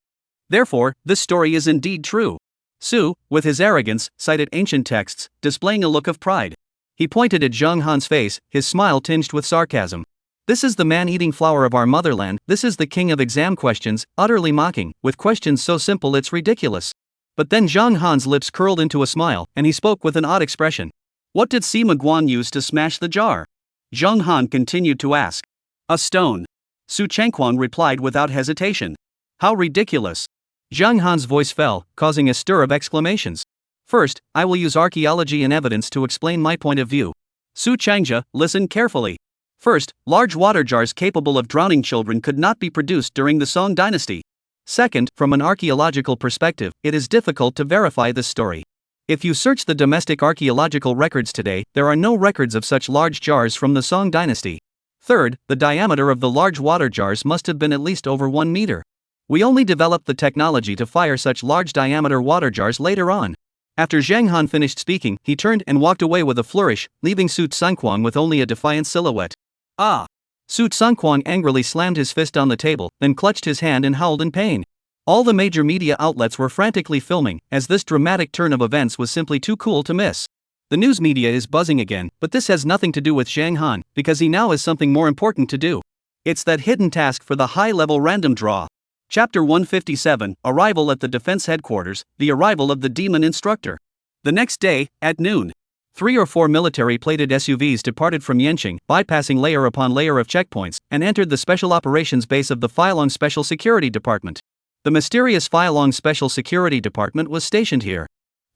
Therefore, this story is indeed true. Su, with his arrogance, cited ancient texts, displaying a look of pride. He pointed at Zhang Han's face, his smile tinged with sarcasm. This is the man-eating flower of our motherland, this is the king of exam questions, utterly mocking, with questions so simple it's ridiculous. But then Zhang Han's lips curled into a smile, and he spoke with an odd expression. What did Sima Guang use to smash the jar? Zhang Han continued to ask. A stone. Su Chengquan replied without hesitation. How ridiculous. Zhang Han's voice fell, causing a stir of exclamations. First, I will use archaeology and evidence to explain my point of view. Su Changjia, listen carefully. First, large water jars capable of drowning children could not be produced during the Song Dynasty. Second, from an archaeological perspective, it is difficult to verify this story. If you search the domestic archaeological records today, there are no records of such large jars from the Song dynasty. Third, the diameter of the large water jars must have been at least over 1 meter. We only developed the technology to fire such large diameter water jars later on. After Zhang Han finished speaking, he turned and walked away with a flourish, leaving Su Tsangquang with only a defiant silhouette. Ah! Su Tsangquang angrily slammed his fist on the table, then clutched his hand and howled in pain. All the major media outlets were frantically filming, as this dramatic turn of events was simply too cool to miss. The news media is buzzing again, but this has nothing to do with Zhang Han, because he now has something more important to do. It's that hidden task for the high-level random draw. Chapter 157, Arrival at the Defense Headquarters, the arrival of the demon instructor. The next day, at noon, 3 or 4 military-plated SUVs departed from Yanqing, bypassing layer upon layer of checkpoints, and entered the Special Operations Base of the Feilong Special Security Department. The mysterious Feilong Special Security Department was stationed here.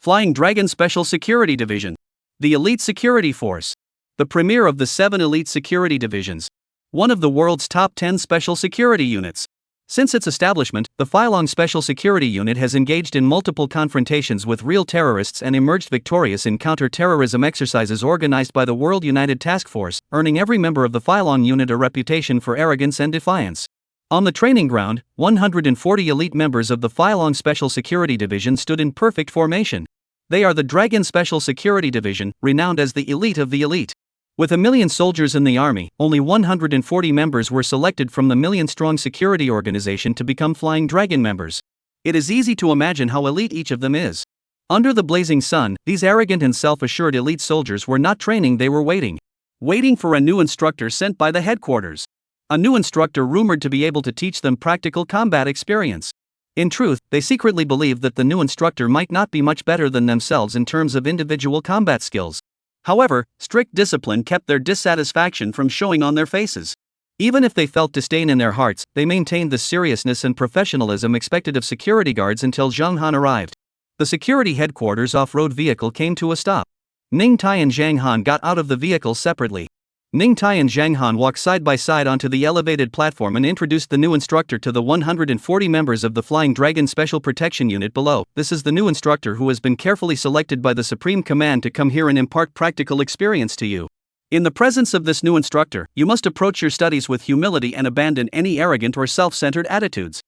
Flying Dragon Special Security Division. The Elite Security Force. The premier of the 7 elite security divisions. One of the world's top 10 special security units. Since its establishment, the Feilong Special Security Unit has engaged in multiple confrontations with real terrorists and emerged victorious in counter-terrorism exercises organized by the World United Task Force, earning every member of the Feilong Unit a reputation for arrogance and defiance. On the training ground, 140 elite members of the Feilong Special Security Division stood in perfect formation. They are the Dragon Special Security Division, renowned as the elite of the elite. With 1 million soldiers in the army, only 140 members were selected from the million-strong security organization to become Flying Dragon members. It is easy to imagine how elite each of them is. Under the blazing sun, these arrogant and self-assured elite soldiers were not training, they were waiting. Waiting for a new instructor sent by the headquarters. A new instructor rumored to be able to teach them practical combat experience. In truth, they secretly believed that the new instructor might not be much better than themselves in terms of individual combat skills. However, strict discipline kept their dissatisfaction from showing on their faces. Even if they felt disdain in their hearts, they maintained the seriousness and professionalism expected of security guards until Zhang Han arrived. The security headquarters off-road vehicle came to a stop. Ning Tai and Zhang Han got out of the vehicle separately. Ning Tai and Zhang Han walked side by side onto the elevated platform and introduced the new instructor to the 140 members of the Flying Dragon Special Protection Unit below. This is the new instructor who has been carefully selected by the Supreme Command to come here and impart practical experience to you. In the presence of this new instructor, you must approach your studies with humility and abandon any arrogant or self-centered attitudes.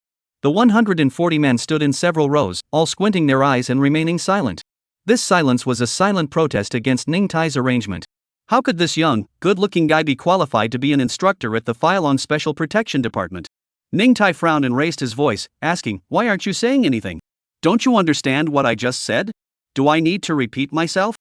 The 140 men stood in several rows, all squinting their eyes and remaining silent. This silence was a silent protest against Ning Tai's arrangement. How could this young, good-looking guy be qualified to be an instructor at the Feilong Special Protection Department? Ning Tai frowned and raised his voice, asking, "Why aren't you saying anything? Don't you understand what I just said? Do I need to repeat myself?"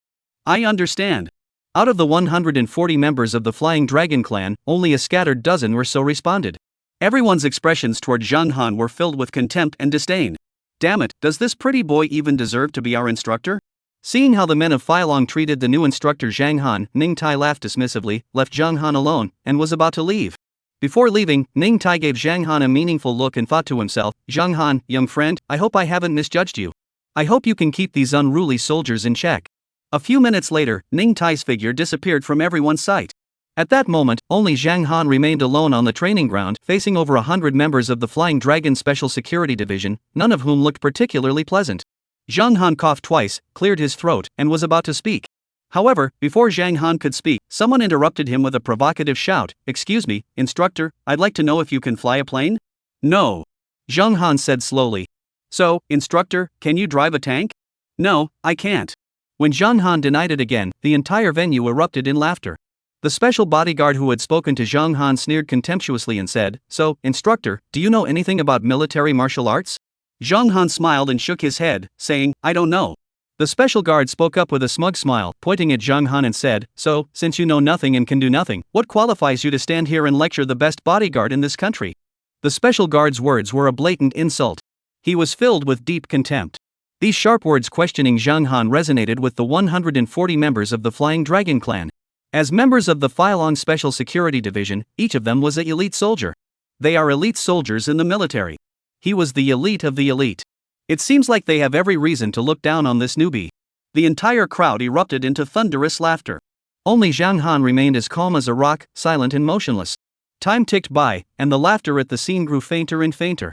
"I understand." Out of the 140 members of the Flying Dragon clan, only a scattered dozen or so responded. Everyone's expressions toward Zhang Han were filled with contempt and disdain. Damn it, does this pretty boy even deserve to be our instructor? Seeing how the men of Feilong treated the new instructor Zhang Han, Ning Tai laughed dismissively, left Zhang Han alone, and was about to leave. Before leaving, Ning Tai gave Zhang Han a meaningful look and thought to himself, "Zhang Han, young friend, I hope I haven't misjudged you. I hope you can keep these unruly soldiers in check." A few minutes later, Ning Tai's figure disappeared from everyone's sight. At that moment, only Zhang Han remained alone on the training ground, facing over 100 members of the Flying Dragon Special Security Division, none of whom looked particularly pleasant. Zhang Han coughed twice, cleared his throat, and was about to speak. However, before Zhang Han could speak, someone interrupted him with a provocative shout, "Excuse me, instructor, I'd like to know if you can fly a plane?" "No," Zhang Han said slowly. "So, instructor, can you drive a tank?" "No, I can't." When Zhang Han denied it again, the entire venue erupted in laughter. The special bodyguard who had spoken to Zhang Han sneered contemptuously and said, "So, instructor, do you know anything about military martial arts?" Zhang Han smiled and shook his head, saying, "I don't know." The special guard spoke up with a smug smile, pointing at Zhang Han and said, "So, since you know nothing and can do nothing, what qualifies you to stand here and lecture the best bodyguard in this country?" The special guard's words were a blatant insult. He was filled with deep contempt. These sharp words questioning Zhang Han resonated with the 140 members of the Flying Dragon clan. As members of the Feilong Special Security Division, each of them was an elite soldier. They are elite soldiers in the military. He was the elite of the elite. It seems like they have every reason to look down on this newbie. The entire crowd erupted into thunderous laughter. Only Zhang Han remained as calm as a rock, silent and motionless. Time ticked by, and the laughter at the scene grew fainter and fainter.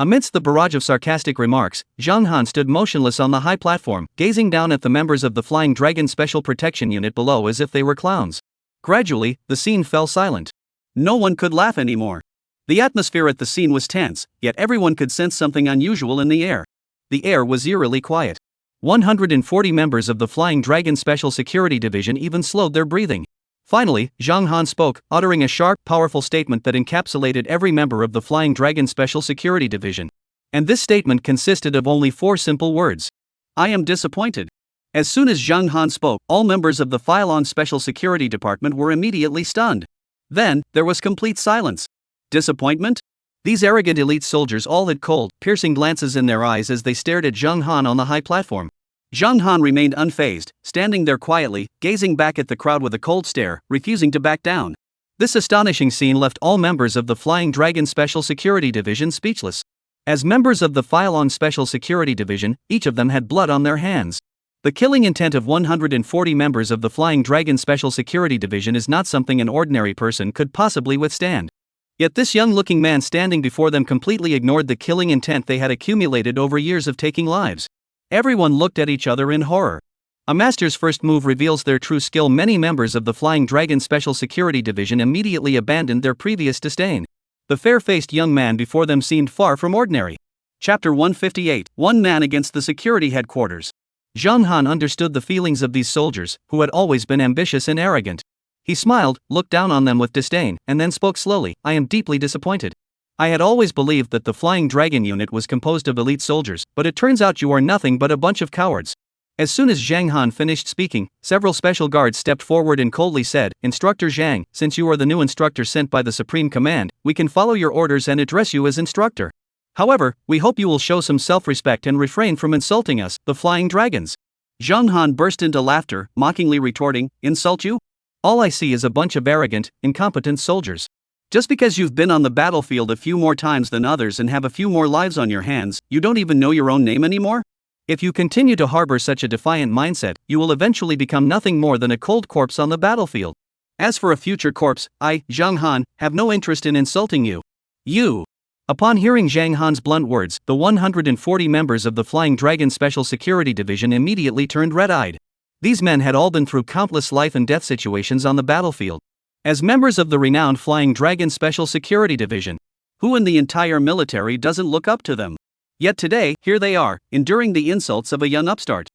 Amidst the barrage of sarcastic remarks, Zhang Han stood motionless on the high platform, gazing down at the members of the Flying Dragon Special Protection Unit below as if they were clowns. Gradually, the scene fell silent. No one could laugh anymore. The atmosphere at the scene was tense, yet everyone could sense something unusual in the air. The air was eerily quiet. 140 members of the Flying Dragon Special Security Division even slowed their breathing. Finally, Zhang Han spoke, uttering a sharp, powerful statement that encapsulated every member of the Flying Dragon Special Security Division. And this statement consisted of only 4 simple words. I am disappointed. As soon as Zhang Han spoke, all members of the Phylon Special Security Department were immediately stunned. Then, there was complete silence. Disappointment? These arrogant elite soldiers all had cold, piercing glances in their eyes as they stared at Zhang Han on the high platform. Zhang Han remained unfazed, standing there quietly, gazing back at the crowd with a cold stare, refusing to back down. This astonishing scene left all members of the Flying Dragon Special Security Division speechless. As members of the Phylon Special Security Division, each of them had blood on their hands. The killing intent of 140 members of the Flying Dragon Special Security Division is not something an ordinary person could possibly withstand. Yet this young-looking man standing before them completely ignored the killing intent they had accumulated over years of taking lives. Everyone looked at each other in horror. A master's first move reveals their true skill. Many members of the Flying Dragon Special Security Division immediately abandoned their previous disdain. The fair-faced young man before them seemed far from ordinary. Chapter 158, One Man Against the Security Headquarters. Zhang Han understood the feelings of these soldiers, who had always been ambitious and arrogant. He smiled, looked down on them with disdain, and then spoke slowly. I am deeply disappointed. I had always believed that the Flying Dragon unit was composed of elite soldiers, but it turns out you are nothing but a bunch of cowards. As soon as Zhang Han finished speaking, several special guards stepped forward and coldly said, Instructor Zhang, since you are the new instructor sent by the Supreme Command, we can follow your orders and address you as instructor. However, we hope you will show some self-respect and refrain from insulting us, the Flying Dragons. Zhang Han burst into laughter, mockingly retorting, Insult you? All I see is a bunch of arrogant, incompetent soldiers. Just because you've been on the battlefield a few more times than others and have a few more lives on your hands, you don't even know your own name anymore? If you continue to harbor such a defiant mindset, you will eventually become nothing more than a cold corpse on the battlefield. As for a future corpse, I, Zhang Han, have no interest in insulting you. You. Upon hearing Zhang Han's blunt words, the 140 members of the Flying Dragon Special Security Division immediately turned red-eyed. These men had all been through countless life and death situations on the battlefield. As members of the renowned Flying Dragon Special Security Division, who in the entire military doesn't look up to them? Yet today, here they are, enduring the insults of a young upstart.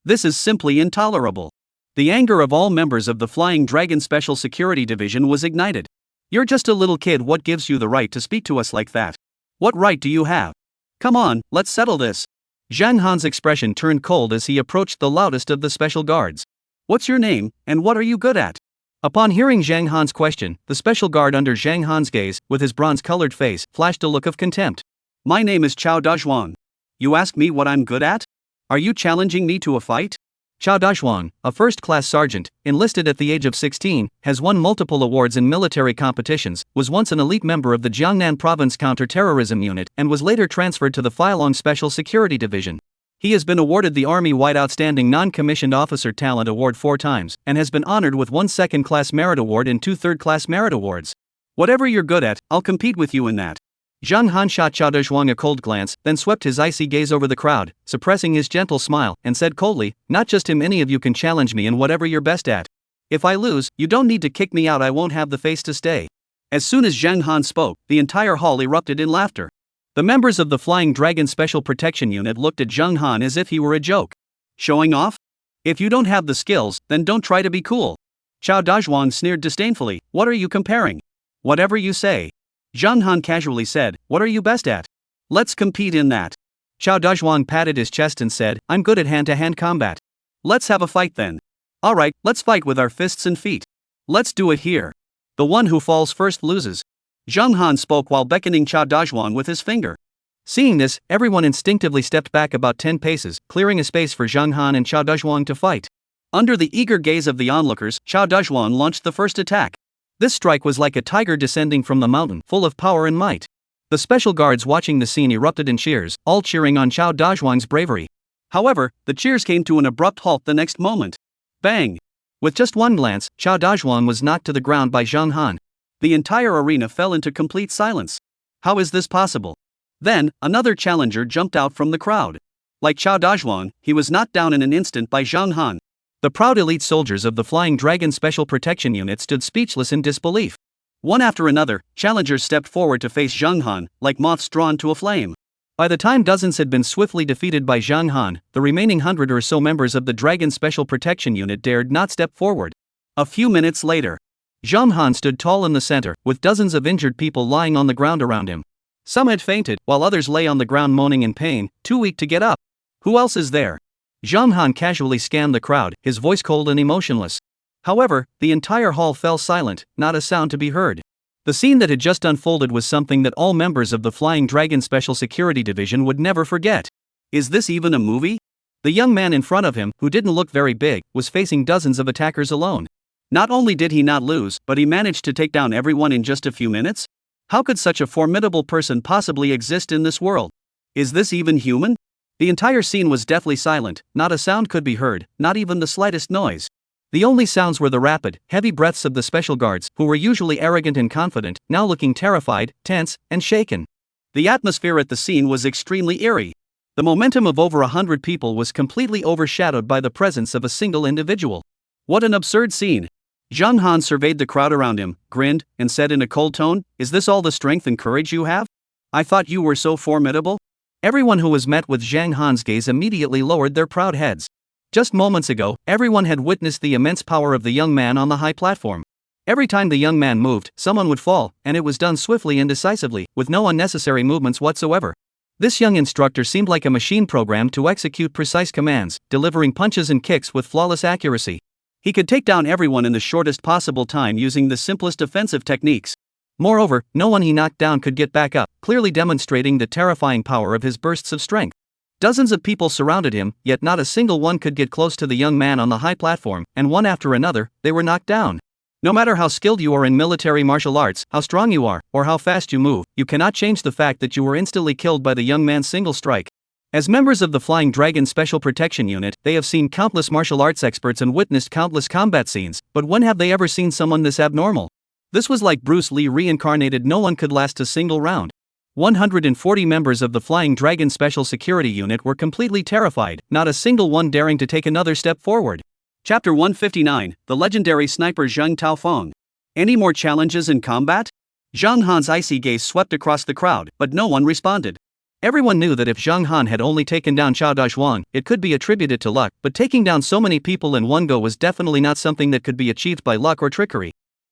This is simply intolerable. The anger of all members of the Flying Dragon Special Security Division was ignited. You're just a little kid, what gives you the right to speak to us like that? What right do you have? Come on, let's settle this. Zhang Han's expression turned cold as he approached the loudest of the special guards. What's your name, and what are you good at? Upon hearing Zhang Han's question, the special guard under Zhang Han's gaze, with his bronze-colored face, flashed a look of contempt. My name is Chao Dazhuang. You ask me what I'm good at? Are you challenging me to a fight? Chao Dazhuang, a first-class sergeant, enlisted at the age of 16, has won multiple awards in military competitions, was once an elite member of the Jiangnan Province Counter-Terrorism Unit, and was later transferred to the Phylon Special Security Division. He has been awarded the Army-wide Outstanding Non-Commissioned Officer Talent Award 4 times, and has been honored with 1 second-class merit award and 2 third-class merit awards. Whatever you're good at, I'll compete with you in that. Zhang Han shot Chao Dazhuang a cold glance, then swept his icy gaze over the crowd, suppressing his gentle smile, and said coldly, Not just him, any of you can challenge me in whatever you're best at. If I lose, you don't need to kick me out, I won't have the face to stay. As soon as Zhang Han spoke, the entire hall erupted in laughter. The members of the Flying Dragon Special Protection Unit looked at Zhang Han as if he were a joke. Showing off? If you don't have the skills, then don't try to be cool. Chao Dazhuang sneered disdainfully, What are you comparing? Whatever you say. Zhang Han casually said, What are you best at? Let's compete in that. Chao Dazhuang patted his chest and said, I'm good at hand-to-hand combat. Let's have a fight then. Alright, let's fight with our fists and feet. Let's do it here. The one who falls first loses. Zhang Han spoke while beckoning Chao Dazhuang with his finger. Seeing this, everyone instinctively stepped back about 10 paces, clearing a space for Zhang Han and Chao Dazhuang to fight. Under the eager gaze of the onlookers, Chao Dazhuang launched the first attack. This strike was like a tiger descending from the mountain, full of power and might. The special guards watching the scene erupted in cheers, all cheering on Chao Dazhuang's bravery. However, the cheers came to an abrupt halt the next moment. Bang! With just one glance, Chao Dazhuang was knocked to the ground by Zhang Han. The entire arena fell into complete silence. How is this possible? Then, another challenger jumped out from the crowd. Like Chao Dazhuang, he was knocked down in an instant by Zhang Han. The proud elite soldiers of the Flying Dragon Special Protection Unit stood speechless in disbelief. One after another, challengers stepped forward to face Zhang Han, like moths drawn to a flame. By the time dozens had been swiftly defeated by Zhang Han, the remaining 100 or so members of the Dragon Special Protection Unit dared not step forward. A few minutes later, Zhang Han stood tall in the center, with dozens of injured people lying on the ground around him. Some had fainted, while others lay on the ground moaning in pain, too weak to get up. Who else is there? Zhang Han casually scanned the crowd, his voice cold and emotionless. However, the entire hall fell silent, not a sound to be heard. The scene that had just unfolded was something that all members of the Flying Dragon Special Security Division would never forget. Is this even a movie? The young man in front of him, who didn't look very big, was facing dozens of attackers alone. Not only did he not lose, but he managed to take down everyone in just a few minutes? How could such a formidable person possibly exist in this world? Is this even human? The entire scene was deathly silent, not a sound could be heard, not even the slightest noise. The only sounds were the rapid, heavy breaths of the special guards, who were usually arrogant and confident, now looking terrified, tense, and shaken. The atmosphere at the scene was extremely eerie. The momentum of over 100 people was completely overshadowed by the presence of a single individual. What an absurd scene! Zhang Han surveyed the crowd around him, grinned, and said in a cold tone, "Is this all the strength and courage you have? I thought you were so formidable?" Everyone who was met with Zhang Han's gaze immediately lowered their proud heads. Just moments ago, everyone had witnessed the immense power of the young man on the high platform. Every time the young man moved, someone would fall, and it was done swiftly and decisively, with no unnecessary movements whatsoever. This young instructor seemed like a machine programmed to execute precise commands, delivering punches and kicks with flawless accuracy. He could take down everyone in the shortest possible time using the simplest offensive techniques. Moreover, no one he knocked down could get back up, clearly demonstrating the terrifying power of his bursts of strength. Dozens of people surrounded him, yet not a single one could get close to the young man on the high platform, and one after another, they were knocked down. No matter how skilled you are in military martial arts, how strong you are, or how fast you move, you cannot change the fact that you were instantly killed by the young man's single strike. As members of the Flying Dragon Special Protection Unit, they have seen countless martial arts experts and witnessed countless combat scenes, but when have they ever seen someone this abnormal? This was like Bruce Lee reincarnated. No one could last a single round. 140 members of the Flying Dragon Special Security Unit were completely terrified, not a single one daring to take another step forward. Chapter 159, The Legendary Sniper Zheng Taofeng. Any more challenges in combat? Zhang Han's icy gaze swept across the crowd, but no one responded. Everyone knew that if Zhang Han had only taken down Chao Dazhuang, it could be attributed to luck, but taking down so many people in one go was definitely not something that could be achieved by luck or trickery.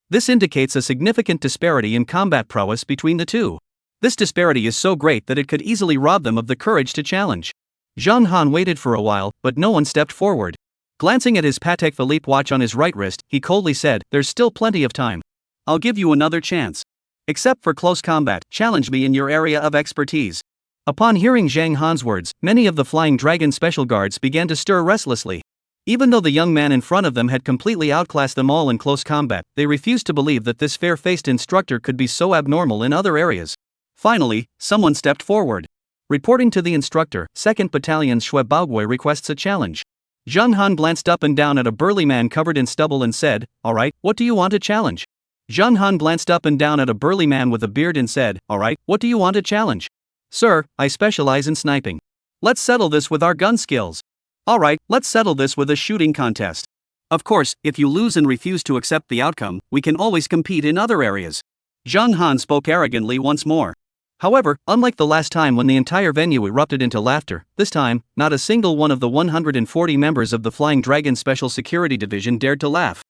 This indicates a significant disparity in combat prowess between the two. This disparity is so great that it could easily rob them of the courage to challenge. Zhang Han waited for a while, but no one stepped forward. Glancing at his Patek Philippe watch on his right wrist, he coldly said, "There's still plenty of time. I'll give you another chance. Except for close combat, challenge me in your area of expertise." Upon hearing Zhang Han's words, many of the Flying Dragon Special Guards began to stir restlessly. Even though the young man in front of them had completely outclassed them all in close combat, they refused to believe that this fair-faced instructor could be so abnormal in other areas. Finally, someone stepped forward. Reporting to the instructor, 2nd Battalion's Shui Baogui requests a challenge. Zhang Han glanced up and down at a burly man covered in stubble and said, "Alright, what do you want to challenge?" Zhang Han glanced up and down at a burly man with a beard and said, "Alright, what do you want to challenge?" "Sir, I specialize in sniping. Let's settle this with our gun skills." "Alright, let's settle this with a shooting contest. Of course, if you lose and refuse to accept the outcome, we can always compete in other areas." Zhang Han spoke arrogantly once more. However, unlike the last time when the entire venue erupted into laughter, this time, not a single one of the 140 members of the Flying Dragon Special Security Division dared to laugh.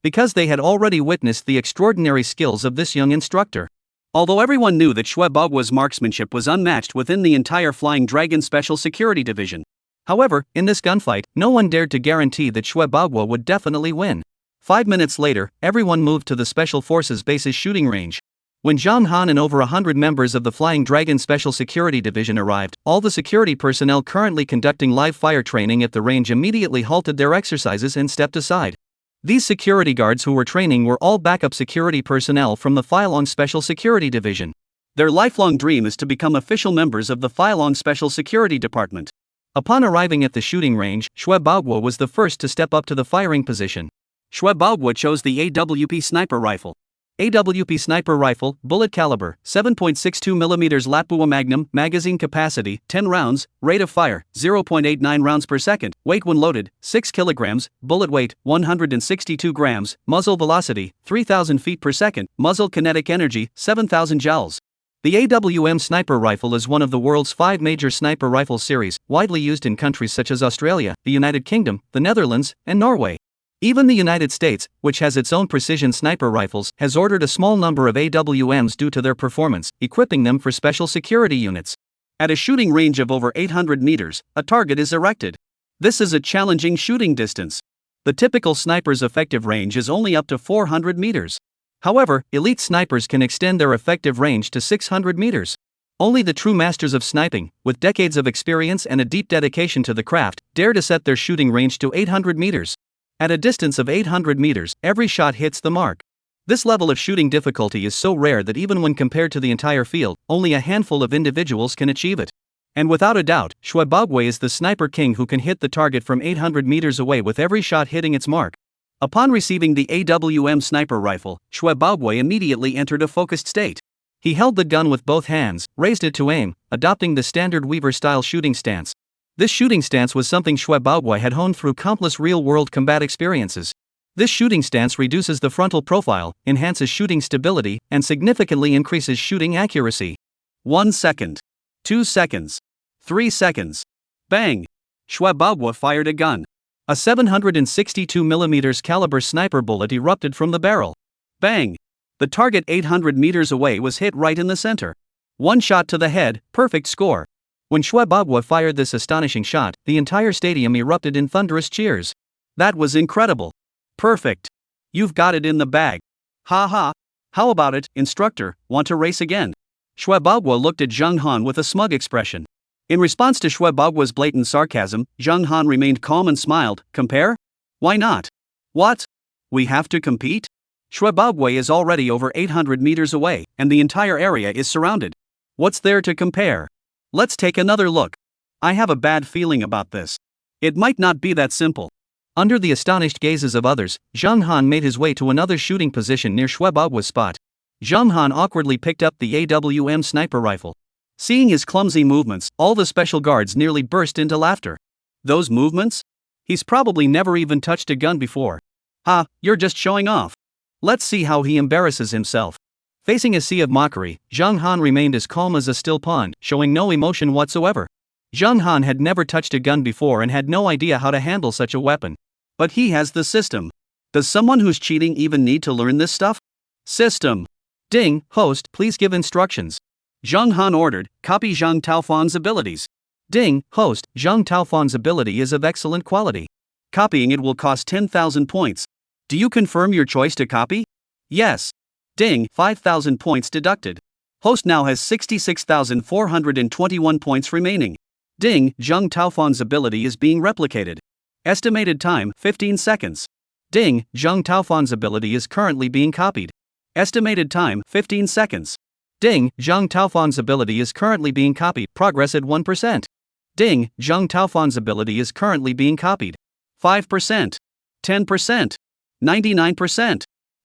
Because they had already witnessed the extraordinary skills of this young instructor. Although everyone knew that Shui Baogui's marksmanship was unmatched within the entire Flying Dragon Special Security Division. However, in this gunfight, no one dared to guarantee that Shui Baogui would definitely win. 5 minutes later, everyone moved to the Special Forces base's shooting range. When Zhang Han and over 100 members of the Flying Dragon Special Security Division arrived, all the security personnel currently conducting live fire training at the range immediately halted their exercises and stepped aside. These security guards who were training were all backup security personnel from the Filong Special Security Division. Their lifelong dream is to become official members of the Filong Special Security Department. Upon arriving at the shooting range, Shui Baogui was the first to step up to the firing position. Shui Baogui chose the AWP sniper rifle. AWP sniper rifle, bullet caliber, 7.62mm Latbua Magnum, magazine capacity, 10 rounds, rate of fire, 0.89 rounds per second, weight when loaded, 6 kilograms, bullet weight, 162 grams, muzzle velocity, 3,000 feet per second, muzzle kinetic energy, 7,000 joules. The AWM sniper rifle is one of the world's 5 major sniper rifle series, widely used in countries such as Australia, the United Kingdom, the Netherlands, and Norway. Even the United States, which has its own precision sniper rifles, has ordered a small number of AWMs due to their performance, equipping them for special security units. At a shooting range of over 800 meters, a target is erected. This is a challenging shooting distance. The typical sniper's effective range is only up to 400 meters. However, elite snipers can extend their effective range to 600 meters. Only the true masters of sniping, with decades of experience and a deep dedication to the craft, dare to set their shooting range to 800 meters. At a distance of 800 meters, every shot hits the mark. This level of shooting difficulty is so rare that even when compared to the entire field, only a handful of individuals can achieve it. And without a doubt, Shwebogwe is the sniper king who can hit the target from 800 meters away with every shot hitting its mark. Upon receiving the AWM sniper rifle, Shwebogwe immediately entered a focused state. He held the gun with both hands, raised it to aim, adopting the standard Weaver-style shooting stance. This shooting stance was something Shwebogwe had honed through countless real-world combat experiences. This shooting stance reduces the frontal profile, enhances shooting stability, and significantly increases shooting accuracy. 1 second. 2 seconds. 3 seconds. Bang! Shwebogwe fired a gun. A 762mm caliber sniper bullet erupted from the barrel. Bang! The target 800 meters away was hit right in the center. One shot to the head, perfect score. When Shwebogwe fired this astonishing shot, the entire stadium erupted in thunderous cheers. That was incredible. Perfect. You've got it in the bag. Ha ha. How about it, instructor, want to race again? Shwebogwe looked at Zheng Han with a smug expression. In response to Shwebogwe's blatant sarcasm, Zheng Han remained calm and smiled. Compare? Why not? What? We have to compete? Shwebogwe is already over 800 meters away, and the entire area is surrounded. What's there to compare? Let's take another look. I have a bad feeling about this. It might not be that simple. Under the astonished gazes of others, Zheng Han made his way to another shooting position near Shwebogwe's spot. Zheng Han awkwardly picked up the AWM sniper rifle. Seeing his clumsy movements, all the special guards nearly burst into laughter. Those movements? He's probably never even touched a gun before. Ha, you're just showing off. Let's see how he embarrasses himself. Facing a sea of mockery, Zheng Han remained as calm as a still pond, showing no emotion whatsoever. Zheng Han had never touched a gun before and had no idea how to handle such a weapon. But he has the system. Does someone who's cheating even need to learn this stuff? System. Ding, host, please give instructions. Zheng Han ordered, copy Zhang Taofan's abilities. Ding, host, Zhang Taofan's ability is of excellent quality. Copying it will cost 10,000 points. Do you confirm your choice to copy? Yes. Ding, 5,000 points deducted. Host now has 66,421 points remaining. Ding, Zhang Taofan's ability is being replicated. Estimated time, 15 seconds. Ding, Zhang Taofan's ability is currently being copied. Estimated time, 15 seconds. Ding, Zhang Taofan's ability is currently being copied. Progress at 1%. Ding, Zhang Taofan's ability is currently being copied. 5%. 10%. 99%.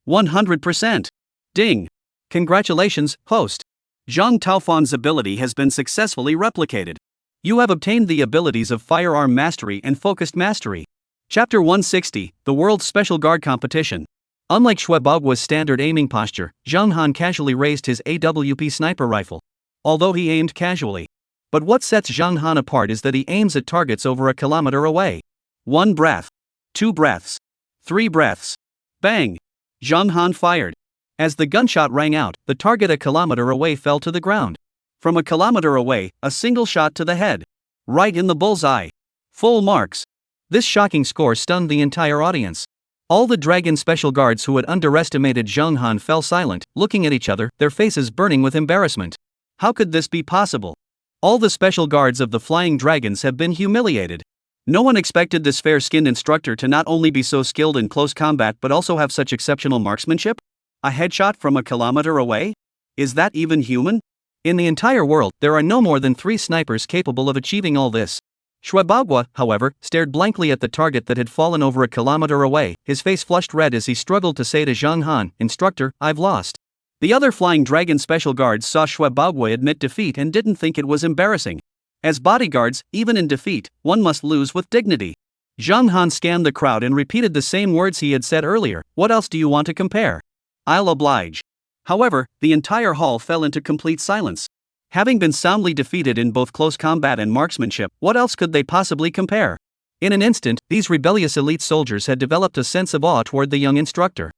100%. Ding. Congratulations, host. Zhang Taofan's ability has been successfully replicated. You have obtained the abilities of Firearm Mastery and Focused Mastery. Chapter 160, The World's Special Guard Competition. Unlike Shwebogwe's standard aiming posture, Zheng Han casually raised his AWP sniper rifle. Although he aimed casually. But what sets Zheng Han apart is that he aims at targets over a kilometer away. 1 breath. 2 breaths. 3 breaths. Bang! Zheng Han fired. As the gunshot rang out, the target a kilometer away fell to the ground. From a kilometer away, a single shot to the head. Right in the bullseye. Full marks. This shocking score stunned the entire audience. All the Dragon Special Guards who had underestimated Zheng Han fell silent, looking at each other, their faces burning with embarrassment. How could this be possible? All the Special Guards of the Flying Dragons have been humiliated. No one expected this fair-skinned instructor to not only be so skilled in close combat but also have such exceptional marksmanship? A headshot from a kilometer away? Is that even human? In the entire world, there are no more than 3 snipers capable of achieving all this. Shwebagwa, however, stared blankly at the target that had fallen over a kilometer away, his face flushed red as he struggled to say to Zhang Han, "Instructor, I've lost." The other Flying Dragon special guards saw Shwebagwa admit defeat and didn't think it was embarrassing. As bodyguards, even in defeat, one must lose with dignity. Zhang Han scanned the crowd and repeated the same words he had said earlier, "What else do you want to compare?" "I'll oblige." However, the entire hall fell into complete silence. Having been soundly defeated in both close combat and marksmanship, what else could they possibly compare? In an instant, these rebellious elite soldiers had developed a sense of awe toward the young instructor.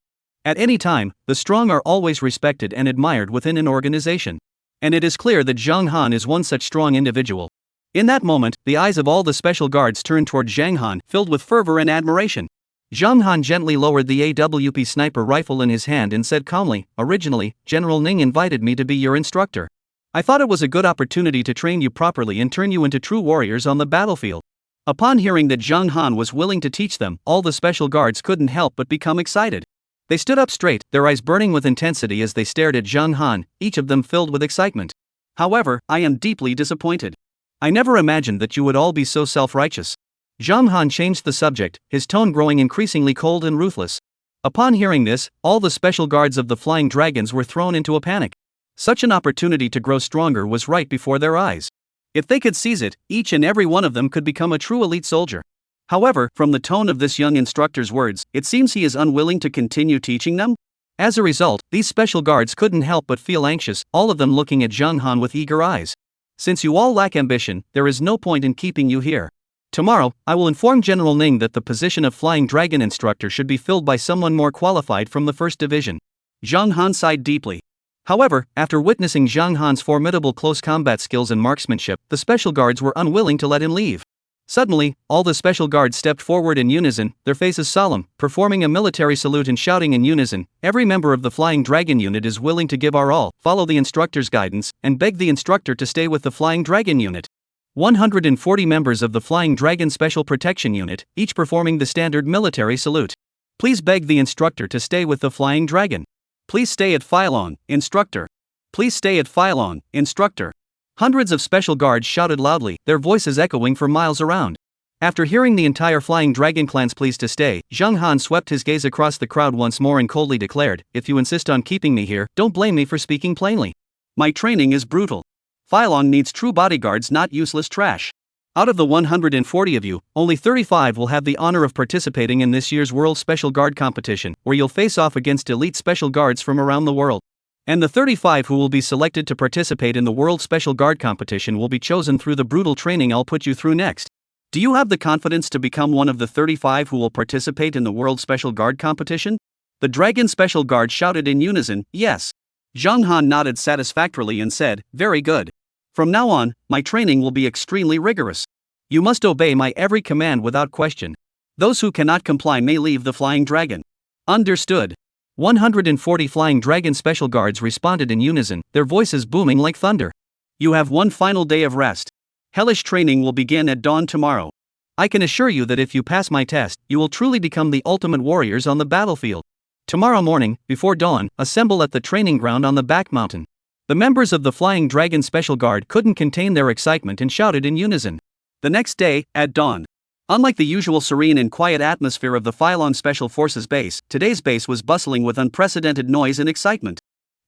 At any time, the strong are always respected and admired within an organization. And it is clear that Zhang Han is one such strong individual. In that moment, the eyes of all the special guards turned toward Zhang Han, filled with fervor and admiration. Zhang Han gently lowered the AWP sniper rifle in his hand and said calmly, "Originally, General Ning invited me to be your instructor. I thought it was a good opportunity to train you properly and turn you into true warriors on the battlefield." Upon hearing that Zhang Han was willing to teach them, all the special guards couldn't help but become excited. They stood up straight, their eyes burning with intensity as they stared at Zhang Han, each of them filled with excitement. "However, I am deeply disappointed. I never imagined that you would all be so self-righteous." Zhang Han changed the subject, his tone growing increasingly cold and ruthless. Upon hearing this, all the special guards of the Flying Dragons were thrown into a panic. Such an opportunity to grow stronger was right before their eyes. If they could seize it, each and every one of them could become a true elite soldier. However, from the tone of this young instructor's words, it seems he is unwilling to continue teaching them. As a result, these special guards couldn't help but feel anxious, all of them looking at Zhang Han with eager eyes. "Since you all lack ambition, there is no point in keeping you here. Tomorrow, I will inform General Ning that the position of Flying Dragon instructor should be filled by someone more qualified from the 1st Division." Zhang Han sighed deeply. However, after witnessing Zhang Han's formidable close combat skills and marksmanship, the special guards were unwilling to let him leave. Suddenly, all the special guards stepped forward in unison, their faces solemn, performing a military salute and shouting in unison, "Every member of the Flying Dragon unit is willing to give our all, follow the instructor's guidance, and beg the instructor to stay with the Flying Dragon unit." 140 members of the Flying Dragon Special Protection Unit, each performing the standard military salute. "Please beg the instructor to stay with the Flying Dragon. Please stay at Phylong, instructor. Please stay at Phylong, instructor." Hundreds of special guards shouted loudly, their voices echoing for miles around. After hearing the entire Flying Dragon clan's pleas to stay, Zhang Han swept his gaze across the crowd once more and coldly declared, "If you insist on keeping me here, don't blame me for speaking plainly. My training is brutal. Phylong needs true bodyguards, not useless trash. Out of the 140 of you, only 35 will have the honor of participating in this year's World Special Guard Competition, where you'll face off against elite special guards from around the world. And the 35 who will be selected to participate in the World Special Guard Competition will be chosen through the brutal training I'll put you through next. Do you have the confidence to become one of the 35 who will participate in the World Special Guard Competition?" The Dragon Special Guard shouted in unison, "Yes." Zhang Han nodded satisfactorily and said, "Very good. From now on, my training will be extremely rigorous. You must obey my every command without question. Those who cannot comply may leave the Flying Dragon." "Understood." 140 Flying Dragon Special Guards responded in unison, their voices booming like thunder. "You have one final day of rest. Hellish training will begin at dawn tomorrow. I can assure you that if you pass my test, you will truly become the ultimate warriors on the battlefield. Tomorrow morning, before dawn, assemble at the training ground on the back mountain." The members of the Flying Dragon Special Guard couldn't contain their excitement and shouted in unison. The next day, at dawn. Unlike the usual serene and quiet atmosphere of the Phylong Special Forces base, today's base was bustling with unprecedented noise and excitement.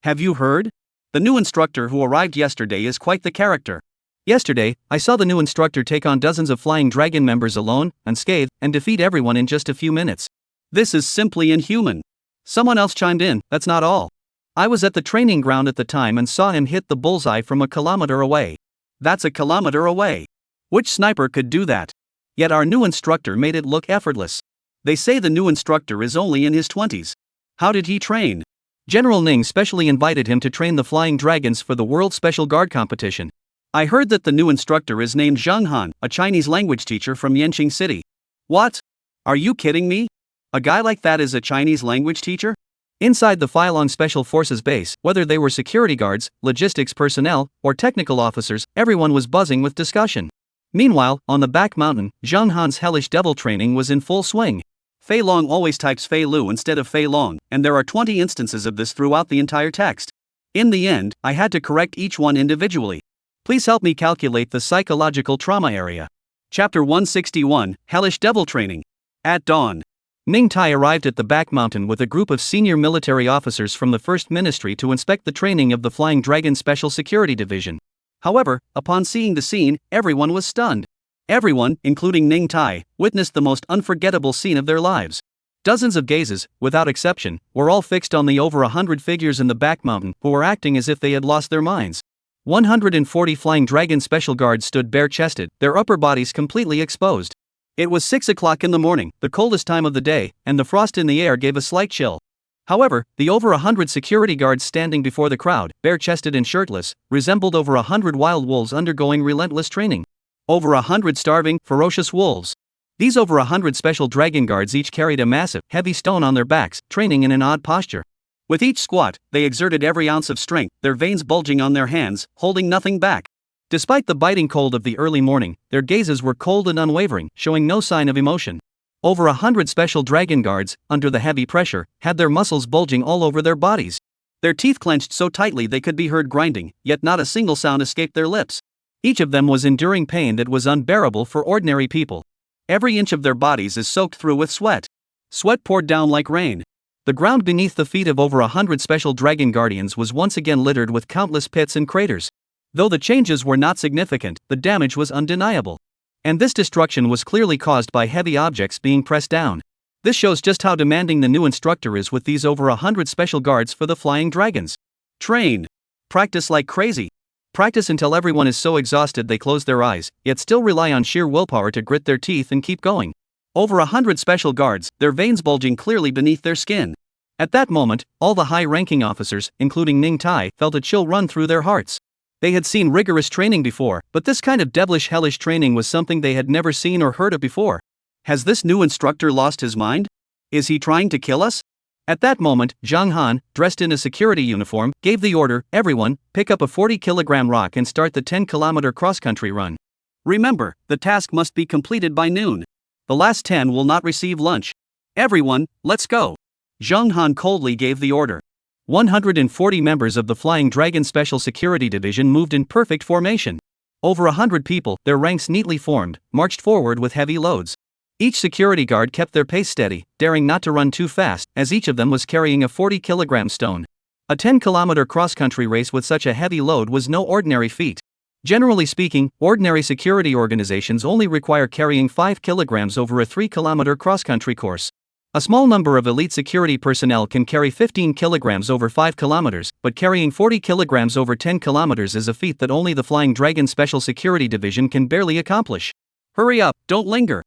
"Have you heard? The new instructor who arrived yesterday is quite the character. Yesterday, I saw the new instructor take on dozens of Flying Dragon members alone, unscathed, and defeat everyone in just a few minutes. This is simply inhuman." Someone else chimed in, "That's not all. I was at the training ground at the time and saw him hit the bullseye from a kilometer away." "That's a kilometer away. Which sniper could do that? Yet our new instructor made it look effortless. They say the new instructor is only in his 20s. How did he train?" General Ning specially invited him to train the Flying Dragons for the World Special Guard Competition. "I heard that the new instructor is named Zhang Han, a Chinese language teacher from Yanqing City." "What? Are you kidding me? A guy like that is a Chinese language teacher?" Inside the Phylong Special Forces base, whether they were security guards, logistics personnel, or technical officers, everyone was buzzing with discussion. Meanwhile, on the back mountain, Zhang Han's hellish devil training was in full swing. Fei Long always types Fei Lu instead of Fei Long, and there are 20 instances of this throughout the entire text. In the end, I had to correct each one individually. Please help me calculate the psychological trauma area. Chapter 161, Hellish Devil Training. At dawn, Ning Tai arrived at the back mountain with a group of senior military officers from the First Ministry to inspect the training of the Flying Dragon Special Security Division. However, upon seeing the scene, everyone was stunned. Everyone, including Ning Tai, witnessed the most unforgettable scene of their lives. Dozens of gazes, without exception, were all fixed on the over 100 figures in the back mountain who were acting as if they had lost their minds. 140 Flying Dragon Special Guards stood bare-chested, their upper bodies completely exposed. It was 6 o'clock in the morning, the coldest time of the day, and the frost in the air gave a slight chill. However, the over 100 security guards standing before the crowd, bare-chested and shirtless, resembled over 100 wild wolves undergoing relentless training. Over 100 starving, ferocious wolves. These over 100 special dragon guards each carried a massive, heavy stone on their backs, training in an odd posture. With each squat, they exerted every ounce of strength, their veins bulging on their hands, holding nothing back. Despite the biting cold of the early morning, their gazes were cold and unwavering, showing no sign of emotion. Over 100 special dragon guards, under the heavy pressure, had their muscles bulging all over their bodies. Their teeth clenched so tightly they could be heard grinding, yet not a single sound escaped their lips. Each of them was enduring pain that was unbearable for ordinary people. Every inch of their bodies is soaked through with sweat. Sweat poured down like rain. The ground beneath the feet of over 100 special dragon guardians was once again littered with countless pits and craters. Though the changes were not significant, the damage was undeniable. And this destruction was clearly caused by heavy objects being pressed down. This shows just how demanding the new instructor is with these over 100 special guards for the Flying Dragons. Train. Practice like crazy. Practice until everyone is so exhausted they close their eyes, yet still rely on sheer willpower to grit their teeth and keep going. Over 100 special guards, their veins bulging clearly beneath their skin. At that moment, all the high-ranking officers, including Ning Tai, felt a chill run through their hearts. They had seen rigorous training before, but this kind of devilish hellish training was something they had never seen or heard of before. Has this new instructor lost his mind? Is he trying to kill us? At that moment, Zhang Han, dressed in a security uniform, gave the order, everyone, pick up a 40-kilogram rock and start the 10-kilometer cross-country run. Remember, the task must be completed by noon. The last 10 will not receive lunch. Everyone, let's go. Zhang Han coldly gave the order. 140 members of the Flying Dragon Special Security Division moved in perfect formation. Over 100 people, their ranks neatly formed, marched forward with heavy loads. Each security guard kept their pace steady, daring not to run too fast, as each of them was carrying a 40-kilogram stone. A 10-kilometer cross-country race with such a heavy load was no ordinary feat. Generally speaking, ordinary security organizations only require carrying 5 kilograms over a 3-kilometer cross-country course. A small number of elite security personnel can carry 15 kilograms over 5 kilometers, but carrying 40 kilograms over 10 kilometers is a feat that only the Flying Dragon Special Security Division can barely accomplish. Hurry up, don't linger.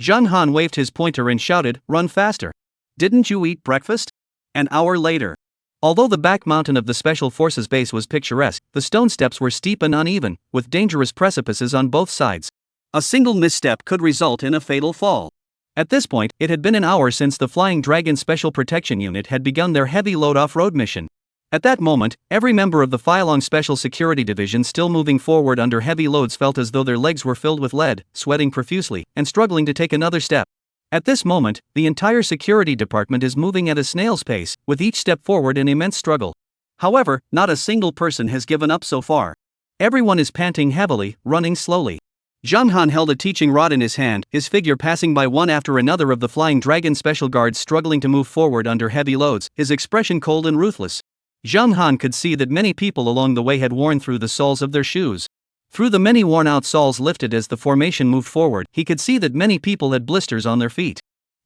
Zhang Han waved his pointer and shouted, run faster. Didn't you eat breakfast? An hour later. Although the back mountain of the Special Forces base was picturesque, the stone steps were steep and uneven, with dangerous precipices on both sides. A single misstep could result in a fatal fall. At this point, it had been an hour since the Flying Dragon Special Protection Unit had begun their heavy load off-road mission. At that moment, every member of the Flying Special Security Division still moving forward under heavy loads felt as though their legs were filled with lead, sweating profusely, and struggling to take another step. At this moment, the entire security department is moving at a snail's pace, with each step forward an immense struggle. However, not a single person has given up so far. Everyone is panting heavily, running slowly. Zhang Han held a teaching rod in his hand, his figure passing by one after another of the Flying Dragon Special Guards struggling to move forward under heavy loads, his expression cold and ruthless. Zhang Han could see that many people along the way had worn through the soles of their shoes. Through the many worn-out soles lifted as the formation moved forward, he could see that many people had blisters on their feet.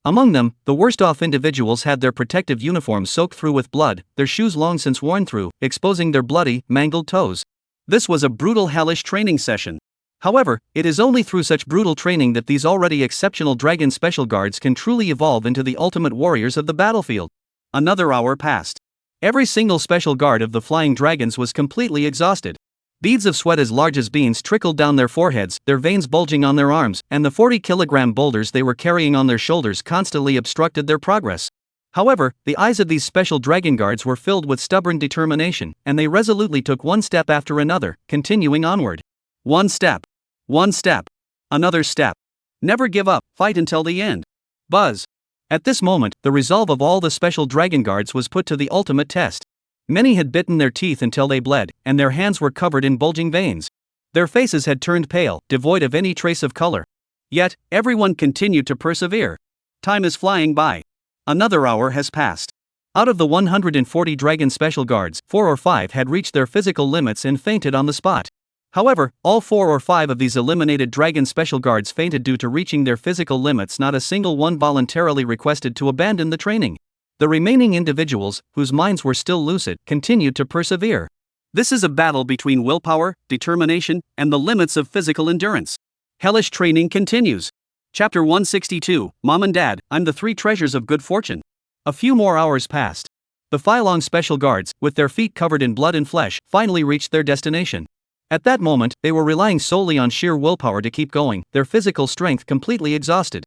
Among them, the worst-off individuals had their protective uniforms soaked through with blood, their shoes long since worn through, exposing their bloody, mangled toes. This was a brutal hellish training session. However, it is only through such brutal training that these already exceptional Dragon Special Guards can truly evolve into the ultimate warriors of the battlefield. Another hour passed. Every single special guard of the Flying Dragons was completely exhausted. Beads of sweat as large as beans trickled down their foreheads, their veins bulging on their arms, and the 40-kilogram boulders they were carrying on their shoulders constantly obstructed their progress. However, the eyes of these special dragon guards were filled with stubborn determination, and they resolutely took one step after another, continuing onward. One step. One step. Another step. Never give up, fight until the end. Buzz. At this moment, the resolve of all the special dragon guards was put to the ultimate test. Many had bitten their teeth until they bled, and their hands were covered in bulging veins. Their faces had turned pale, devoid of any trace of color. Yet, everyone continued to persevere. Time is flying by. Another hour has passed. Out of the 140 Dragon Special Guards, 4 or 5 had reached their physical limits and fainted on the spot. However, all 4 or 5 of these eliminated Dragon Special Guards fainted due to reaching their physical limits. Not a single one voluntarily requested to abandon the training. The remaining individuals, whose minds were still lucid, continued to persevere. This is a battle between willpower, determination, and the limits of physical endurance. Hellish training continues. Chapter 162, Mom and Dad, I'm the 3 treasures of good fortune. A few more hours passed. The Phylong Special Guards, with their feet covered in blood and flesh, finally reached their destination. At that moment, they were relying solely on sheer willpower to keep going, their physical strength completely exhausted.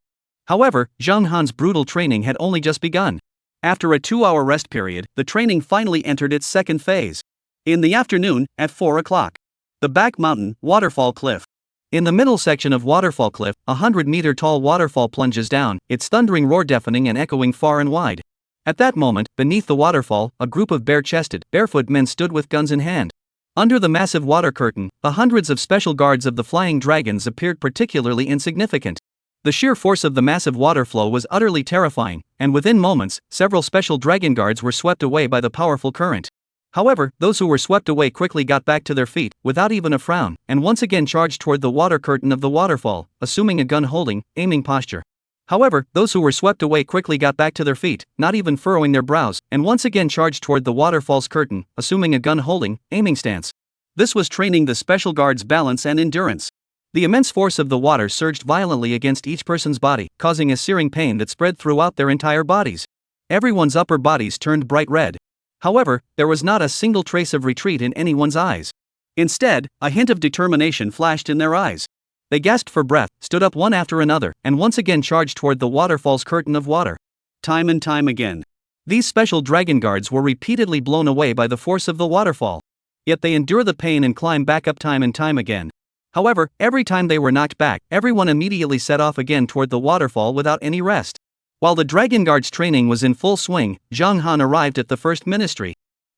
However, Zhang Han's brutal training had only just begun. After a 2-hour rest period, the training finally entered its second phase. In the afternoon, at 4 o'clock. The Back Mountain, Waterfall Cliff. In the middle section of Waterfall Cliff, a 100-meter-tall waterfall plunges down, its thundering roar deafening and echoing far and wide. At that moment, beneath the waterfall, a group of bare-chested, barefoot men stood with guns in hand. Under the massive water curtain, the hundreds of special guards of the flying dragons appeared particularly insignificant. The sheer force of the massive water flow was utterly terrifying, and within moments, several special dragon guards were swept away by the powerful current. However, those who were swept away quickly got back to their feet, without even a frown, and once again charged toward the water curtain of the waterfall, assuming a gun-holding, aiming posture. However, those who were swept away quickly got back to their feet, not even furrowing their brows, and once again charged toward the waterfall's curtain, assuming a gun-holding, aiming stance. This was training the special guards' balance and endurance. The immense force of the water surged violently against each person's body, causing a searing pain that spread throughout their entire bodies. Everyone's upper bodies turned bright red. However, there was not a single trace of retreat in anyone's eyes. Instead, a hint of determination flashed in their eyes. They gasped for breath, stood up one after another, and once again charged toward the waterfall's curtain of water. Time and time again. These special dragon guards were repeatedly blown away by the force of the waterfall. Yet they endure the pain and climb back up time and time again. However, every time they were knocked back, everyone immediately set off again toward the waterfall without any rest. While the Dragon Guard's training was in full swing, Zhang Han arrived at the first ministry.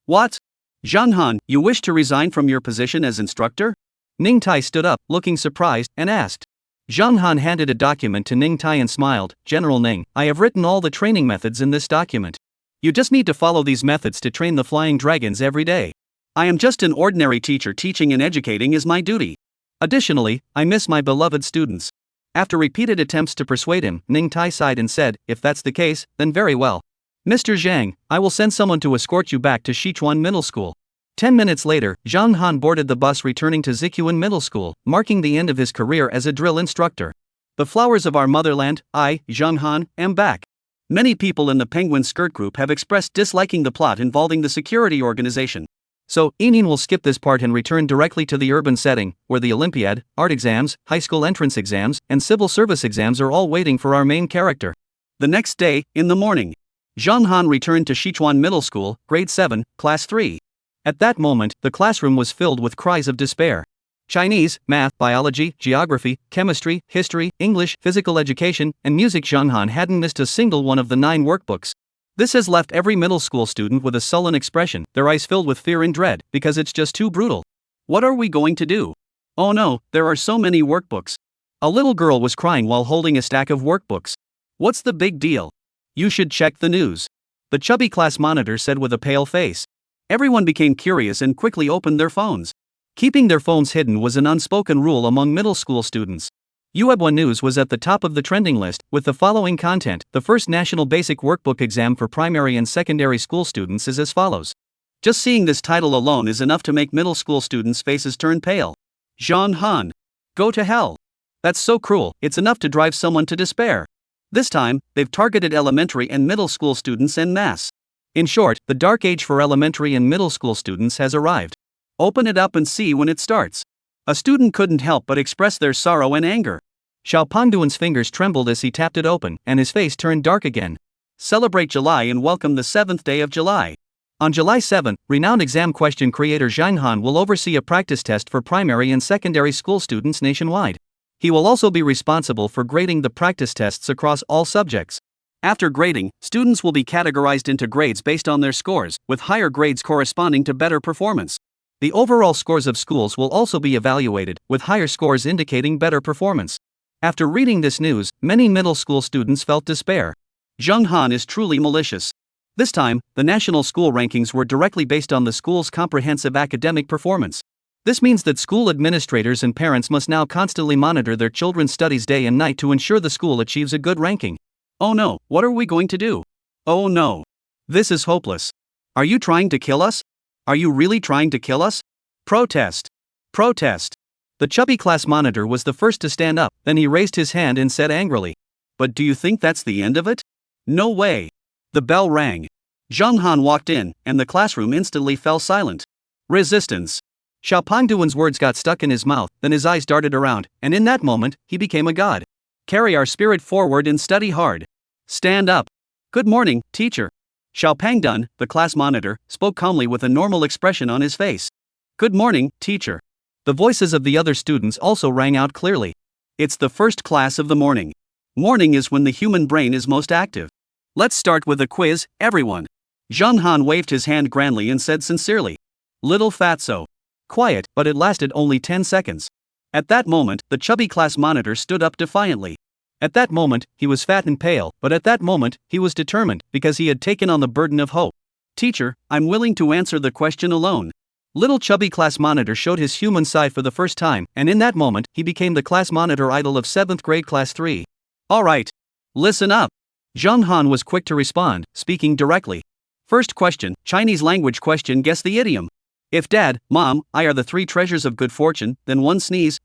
What? Zhang Han, you wish to resign from your position as instructor? Ning Tai stood up, looking surprised, and asked. Zhang Han handed a document to Ning Tai and smiled. General Ning, I have written all the training methods in this document. You just need to follow these methods to train the flying dragons every day. I am just an ordinary teacher. Teaching and educating is my duty. Additionally, I miss my beloved students. After repeated attempts to persuade him, Ning Tai sighed and said, if that's the case, then very well. Mr. Zhang, I will send someone to escort you back to Sichuan Middle School. 10 minutes later, Zhang Han boarded the bus returning to Zikuan Middle School, marking the end of his career as a drill instructor. The flowers of our motherland, I, Zhang Han, am back. Many people in the Penguin Skirt Group have expressed disliking the plot involving the security organization. So, Enin will skip this part and return directly to the urban setting, where the Olympiad, art exams, high school entrance exams, and civil service exams are all waiting for our main character. The next day, in the morning, Zhang Han returned to Sichuan Middle School, Grade 7, Class 3. At that moment, the classroom was filled with cries of despair. Chinese, math, biology, geography, chemistry, history, English, physical education, and music. Zhang Han hadn't missed a single one of the 9 workbooks. This has left every middle school student with a sullen expression, their eyes filled with fear and dread, because it's just too brutal. What are we going to do? Oh no, there are so many workbooks. A little girl was crying while holding a stack of workbooks. What's the big deal? You should check the news. The chubby class monitor said with a pale face. Everyone became curious and quickly opened their phones. Keeping their phones hidden was an unspoken rule among middle school students. Yuebwa News was at the top of the trending list, with the following content. The first National Basic Workbook exam for primary and secondary school students is as follows. Just seeing this title alone is enough to make middle school students' faces turn pale. Zhang Han. Go to hell. That's so cruel, it's enough to drive someone to despair. This time, they've targeted elementary and middle school students en masse. In short, the dark age for elementary and middle school students has arrived. Open it up and see when it starts. A student couldn't help but express their sorrow and anger. Xiao Pangduan's fingers trembled as he tapped it open, and his face turned dark again. Celebrate July and welcome the 7th day of July. On July 7, renowned exam question creator Zhang Han will oversee a practice test for primary and secondary school students nationwide. He will also be responsible for grading the practice tests across all subjects. After grading, students will be categorized into grades based on their scores, with higher grades corresponding to better performance. The overall scores of schools will also be evaluated, with higher scores indicating better performance. After reading this news, many middle school students felt despair. Zheng Han is truly malicious. This time, the national school rankings were directly based on the school's comprehensive academic performance. This means that school administrators and parents must now constantly monitor their children's studies day and night to ensure the school achieves a good ranking. Oh no, what are we going to do? Oh no. This is hopeless. Are you trying to kill us? Are you really trying to kill us? Protest. Protest. The chubby class monitor was the first to stand up, then he raised his hand and said angrily, "But do you think that's the end of it? No way." The bell rang. Zheng Han walked in, and the classroom instantly fell silent. Resistance. Xiao Pengduan's words got stuck in his mouth, then his eyes darted around, and in that moment, he became a god. Carry our spirit forward and study hard. Stand up. Good morning, teacher. Xiao Pengdun, the class monitor, spoke calmly with a normal expression on his face. Good morning, teacher. The voices of the other students also rang out clearly. It's the first class of the morning. Morning is when the human brain is most active. Let's start with a quiz, everyone. Zheng Han waved his hand grandly and said sincerely, "Little fatso." Quiet, but it lasted only 10 seconds. At that moment, the chubby class monitor stood up defiantly. At that moment, he was fat and pale, but at that moment, he was determined, because he had taken on the burden of hope. Teacher, I'm willing to answer the question alone. Little chubby class monitor showed his human side for the first time, and in that moment, he became the class monitor idol of 7th grade class 3. Alright. Listen up. Zheng Han was quick to respond, speaking directly. First question, Chinese language question, guess the idiom. If Dad, Mom, I are the 3 treasures of good fortune, then one sneeze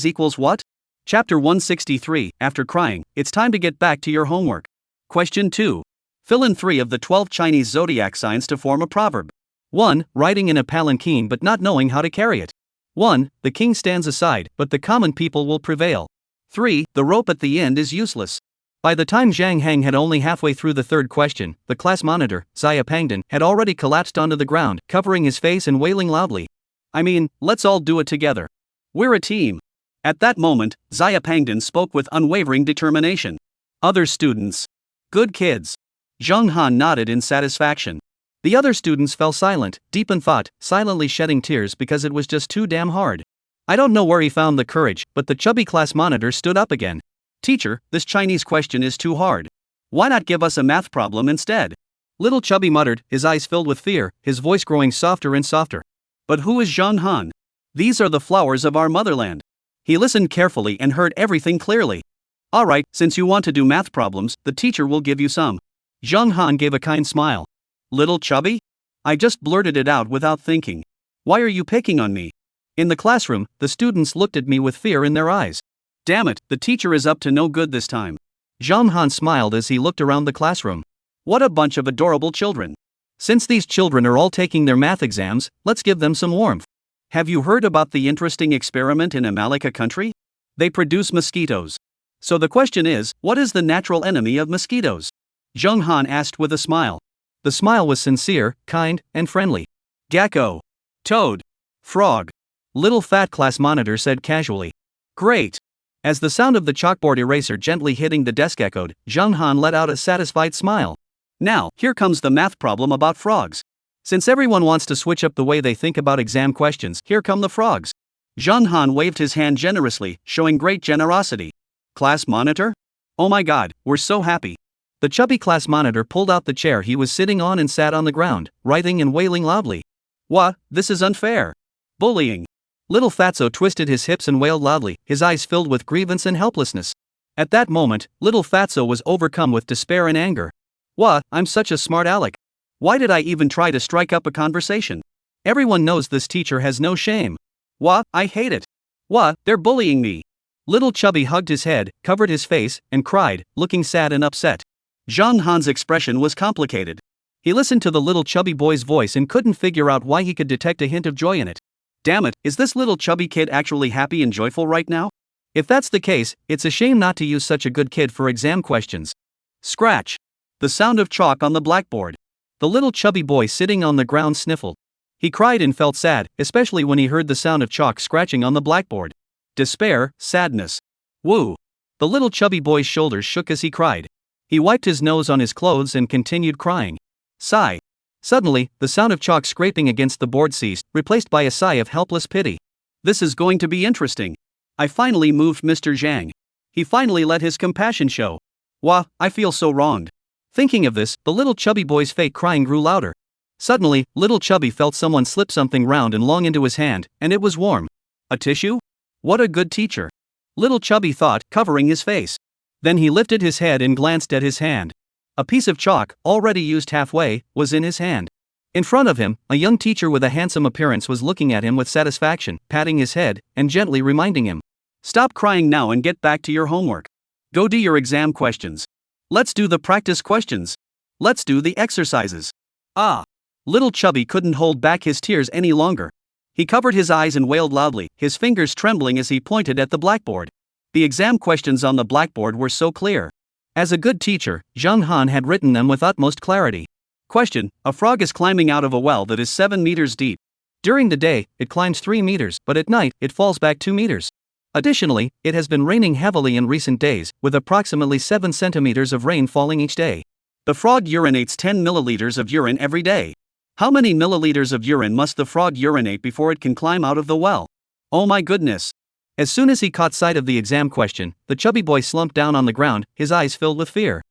equals what? Chapter 163, after crying, it's time to get back to your homework. Question 2. Fill in 3 of the 12 Chinese zodiac signs to form a proverb. 1. Riding in a palanquin but not knowing how to carry it. 1. The king stands aside, but the common people will prevail. 3. The rope at the end is useless. By the time Zhang Heng had only halfway through the third question, the class monitor, Xia Pengdun, had already collapsed onto the ground, covering his face and wailing loudly. I mean, let's all do it together. We're a team. At that moment, Xia Pengdun spoke with unwavering determination. Other students. Good kids. Zheng Han nodded in satisfaction. The other students fell silent, deep in thought, silently shedding tears because it was just too damn hard. I don't know where he found the courage, but the chubby class monitor stood up again. Teacher, this Chinese question is too hard. Why not give us a math problem instead? Little Chubby muttered, his eyes filled with fear, his voice growing softer and softer. But who is Zheng Han? These are the flowers of our motherland. He listened carefully and heard everything clearly. Alright, since you want to do math problems, the teacher will give you some. Zheng Han gave a kind smile. Little Chubby? I just blurted it out without thinking. Why are you picking on me? In the classroom, the students looked at me with fear in their eyes. Damn it, the teacher is up to no good this time. Zheng Han smiled as he looked around the classroom. What a bunch of adorable children. Since these children are all taking their math exams, let's give them some warmth. Have you heard about the interesting experiment in Amalika country? They produce mosquitoes. So the question is, what is the natural enemy of mosquitoes? Zheng Han asked with a smile. The smile was sincere, kind, and friendly. Gecko. Toad. Frog. Little fat class monitor said casually. Great. As the sound of the chalkboard eraser gently hitting the desk echoed, Zheng Han let out a satisfied smile. Now, here comes the math problem about frogs. Since everyone wants to switch up the way they think about exam questions, here come the frogs. Zheng Han waved his hand generously, showing great generosity. Class monitor? Oh my god, we're so happy. The chubby class monitor pulled out the chair he was sitting on and sat on the ground, writhing and wailing loudly. What? This is unfair. Bullying. Little Fatso twisted his hips and wailed loudly, his eyes filled with grievance and helplessness. At that moment, Little Fatso was overcome with despair and anger. What? I'm such a smart aleck. Why did I even try to strike up a conversation? Everyone knows this teacher has no shame. What? I hate it. What? They're bullying me. Little Chubby hugged his head, covered his face, and cried, looking sad and upset. Zheng Han's expression was complicated. He listened to the little chubby boy's voice and couldn't figure out why he could detect a hint of joy in it. Damn it, is this little chubby kid actually happy and joyful right now? If that's the case, it's a shame not to use such a good kid for exam questions. Scratch. The sound of chalk on the blackboard. The little chubby boy sitting on the ground sniffled. He cried and felt sad, especially when he heard the sound of chalk scratching on the blackboard. Despair, sadness. Woo. The little chubby boy's shoulders shook as he cried. He wiped his nose on his clothes and continued crying. Sigh. Suddenly, the sound of chalk scraping against the board ceased, replaced by a sigh of helpless pity. This is going to be interesting. I finally moved Mr. Zhang. He finally let his compassion show. Wah, I feel so wronged. Thinking of this, the little chubby boy's fake crying grew louder. Suddenly, little chubby felt someone slip something round and long into his hand, and it was warm. A tissue? What a good teacher. Little chubby thought, covering his face. Then he lifted his head and glanced at his hand. A piece of chalk, already used halfway, was in his hand. In front of him, a young teacher with a handsome appearance was looking at him with satisfaction, patting his head, and gently reminding him. Stop crying now and get back to your homework. Go do your exam questions. Let's do the practice questions. Let's do the exercises. Ah! Little chubby couldn't hold back his tears any longer. He covered his eyes and wailed loudly, his fingers trembling as he pointed at the blackboard. The exam questions on the blackboard were so clear. As a good teacher, Zhang Han had written them with utmost clarity. Question: a frog is climbing out of a well that is 7 meters deep. During the day, it climbs 3 meters, but at night, it falls back 2 meters. Additionally, it has been raining heavily in recent days, with approximately 7 centimeters of rain falling each day. The frog urinates 10 milliliters of urine every day. How many milliliters of urine must the frog urinate before it can climb out of the well? Oh my goodness! As soon as he caught sight of the exam question, the chubby boy slumped down on the ground, his eyes filled with fear.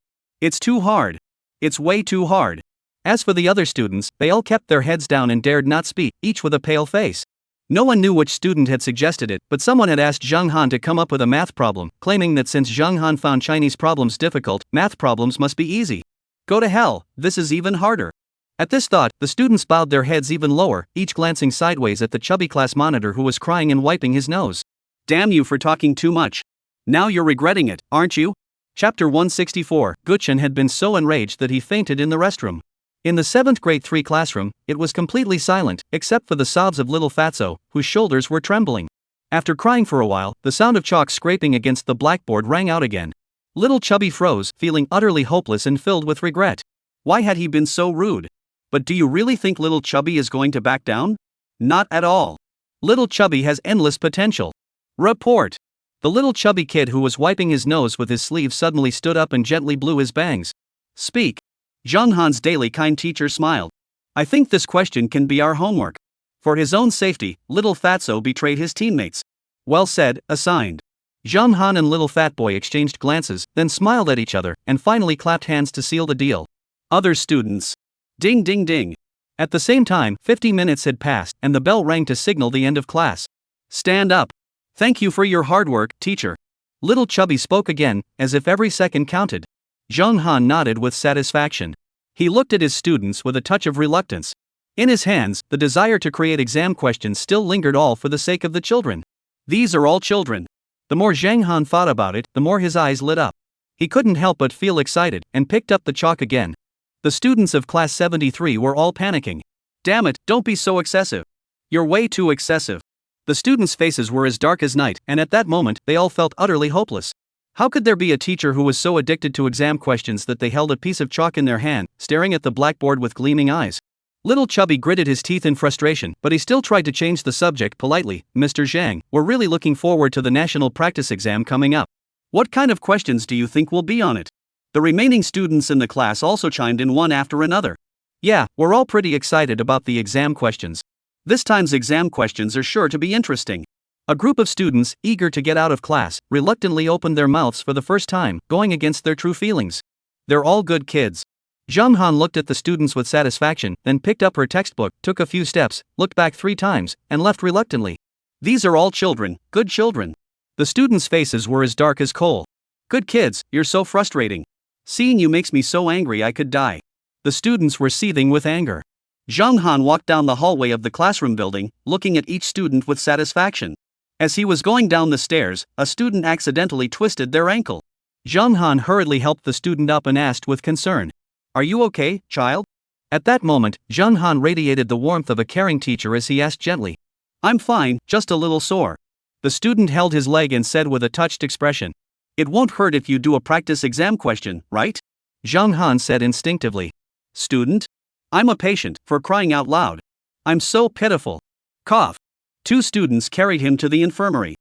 It's too hard. It's way too hard. As for the other students, they all kept their heads down and dared not speak, each with a pale face. No one knew which student had suggested it, but someone had asked Zhang Han to come up with a math problem, claiming that since Zhang Han found Chinese problems difficult, math problems must be easy. Go to hell, this is even harder. At this thought, the students bowed their heads even lower, each glancing sideways at the chubby class monitor who was crying and wiping his nose. Damn you for talking too much. Now you're regretting it, aren't you? Chapter 164. Guchen had been so enraged that he fainted in the restroom. In the 7th grade 3 classroom, it was completely silent, except for the sobs of little Fatso, whose shoulders were trembling. After crying for a while, the sound of chalk scraping against the blackboard rang out again. Little Chubby froze, feeling utterly hopeless and filled with regret. Why had he been so rude? But do you really think Little Chubby is going to back down? Not at all. Little Chubby has endless potential. Report. The little chubby kid who was wiping his nose with his sleeve suddenly stood up and gently blew his bangs. Speak. Zhang Han's daily kind teacher smiled. I think this question can be our homework. For his own safety, little Fatso betrayed his teammates. Well said, assigned. Zhang Han and little Fat Boy exchanged glances, then smiled at each other, and finally clapped hands to seal the deal. Other students. Ding ding ding. At the same time, 50 minutes had passed, and the bell rang to signal the end of class. Stand up. Thank you for your hard work, teacher. Little Chubby spoke again, as if every second counted. Zhang Han nodded with satisfaction. He looked at his students with a touch of reluctance. In his hands, the desire to create exam questions still lingered, all for the sake of the children. These are all children. The more Zhang Han thought about it, the more his eyes lit up. He couldn't help but feel excited, and picked up the chalk again. The students of class 73 were all panicking. Damn it, don't be so excessive. You're way too excessive. The students' faces were as dark as night, and at that moment, they all felt utterly hopeless. How could there be a teacher who was so addicted to exam questions that they held a piece of chalk in their hand, staring at the blackboard with gleaming eyes? Little Chubby gritted his teeth in frustration, but he still tried to change the subject politely. Mr. Zhang, we're really looking forward to the national practice exam coming up. What kind of questions do you think will be on it? The remaining students in the class also chimed in one after another. Yeah, we're all pretty excited about the exam questions. This time's exam questions are sure to be interesting. A group of students, eager to get out of class, reluctantly opened their mouths for the first time, going against their true feelings. They're all good kids. Zhang Han looked at the students with satisfaction, then picked up her textbook, took a few steps, looked back 3 times, and left reluctantly. These are all children, good children. The students' faces were as dark as coal. Good kids, you're so frustrating. Seeing you makes me so angry I could die. The students were seething with anger. Zhang Han walked down the hallway of the classroom building, looking at each student with satisfaction. As he was going down the stairs, a student accidentally twisted their ankle. Zhang Han hurriedly helped the student up and asked with concern, "Are you okay, child?" At that moment, Zhang Han radiated the warmth of a caring teacher as he asked gently, "I'm fine, just a little sore." The student held his leg and said with a touched expression, "It won't hurt if you do a practice exam question, right?" Zhang Han said instinctively, "Student? I'm a patient, for crying out loud. I'm so pitiful." Cough. 2 students carried him to the infirmary.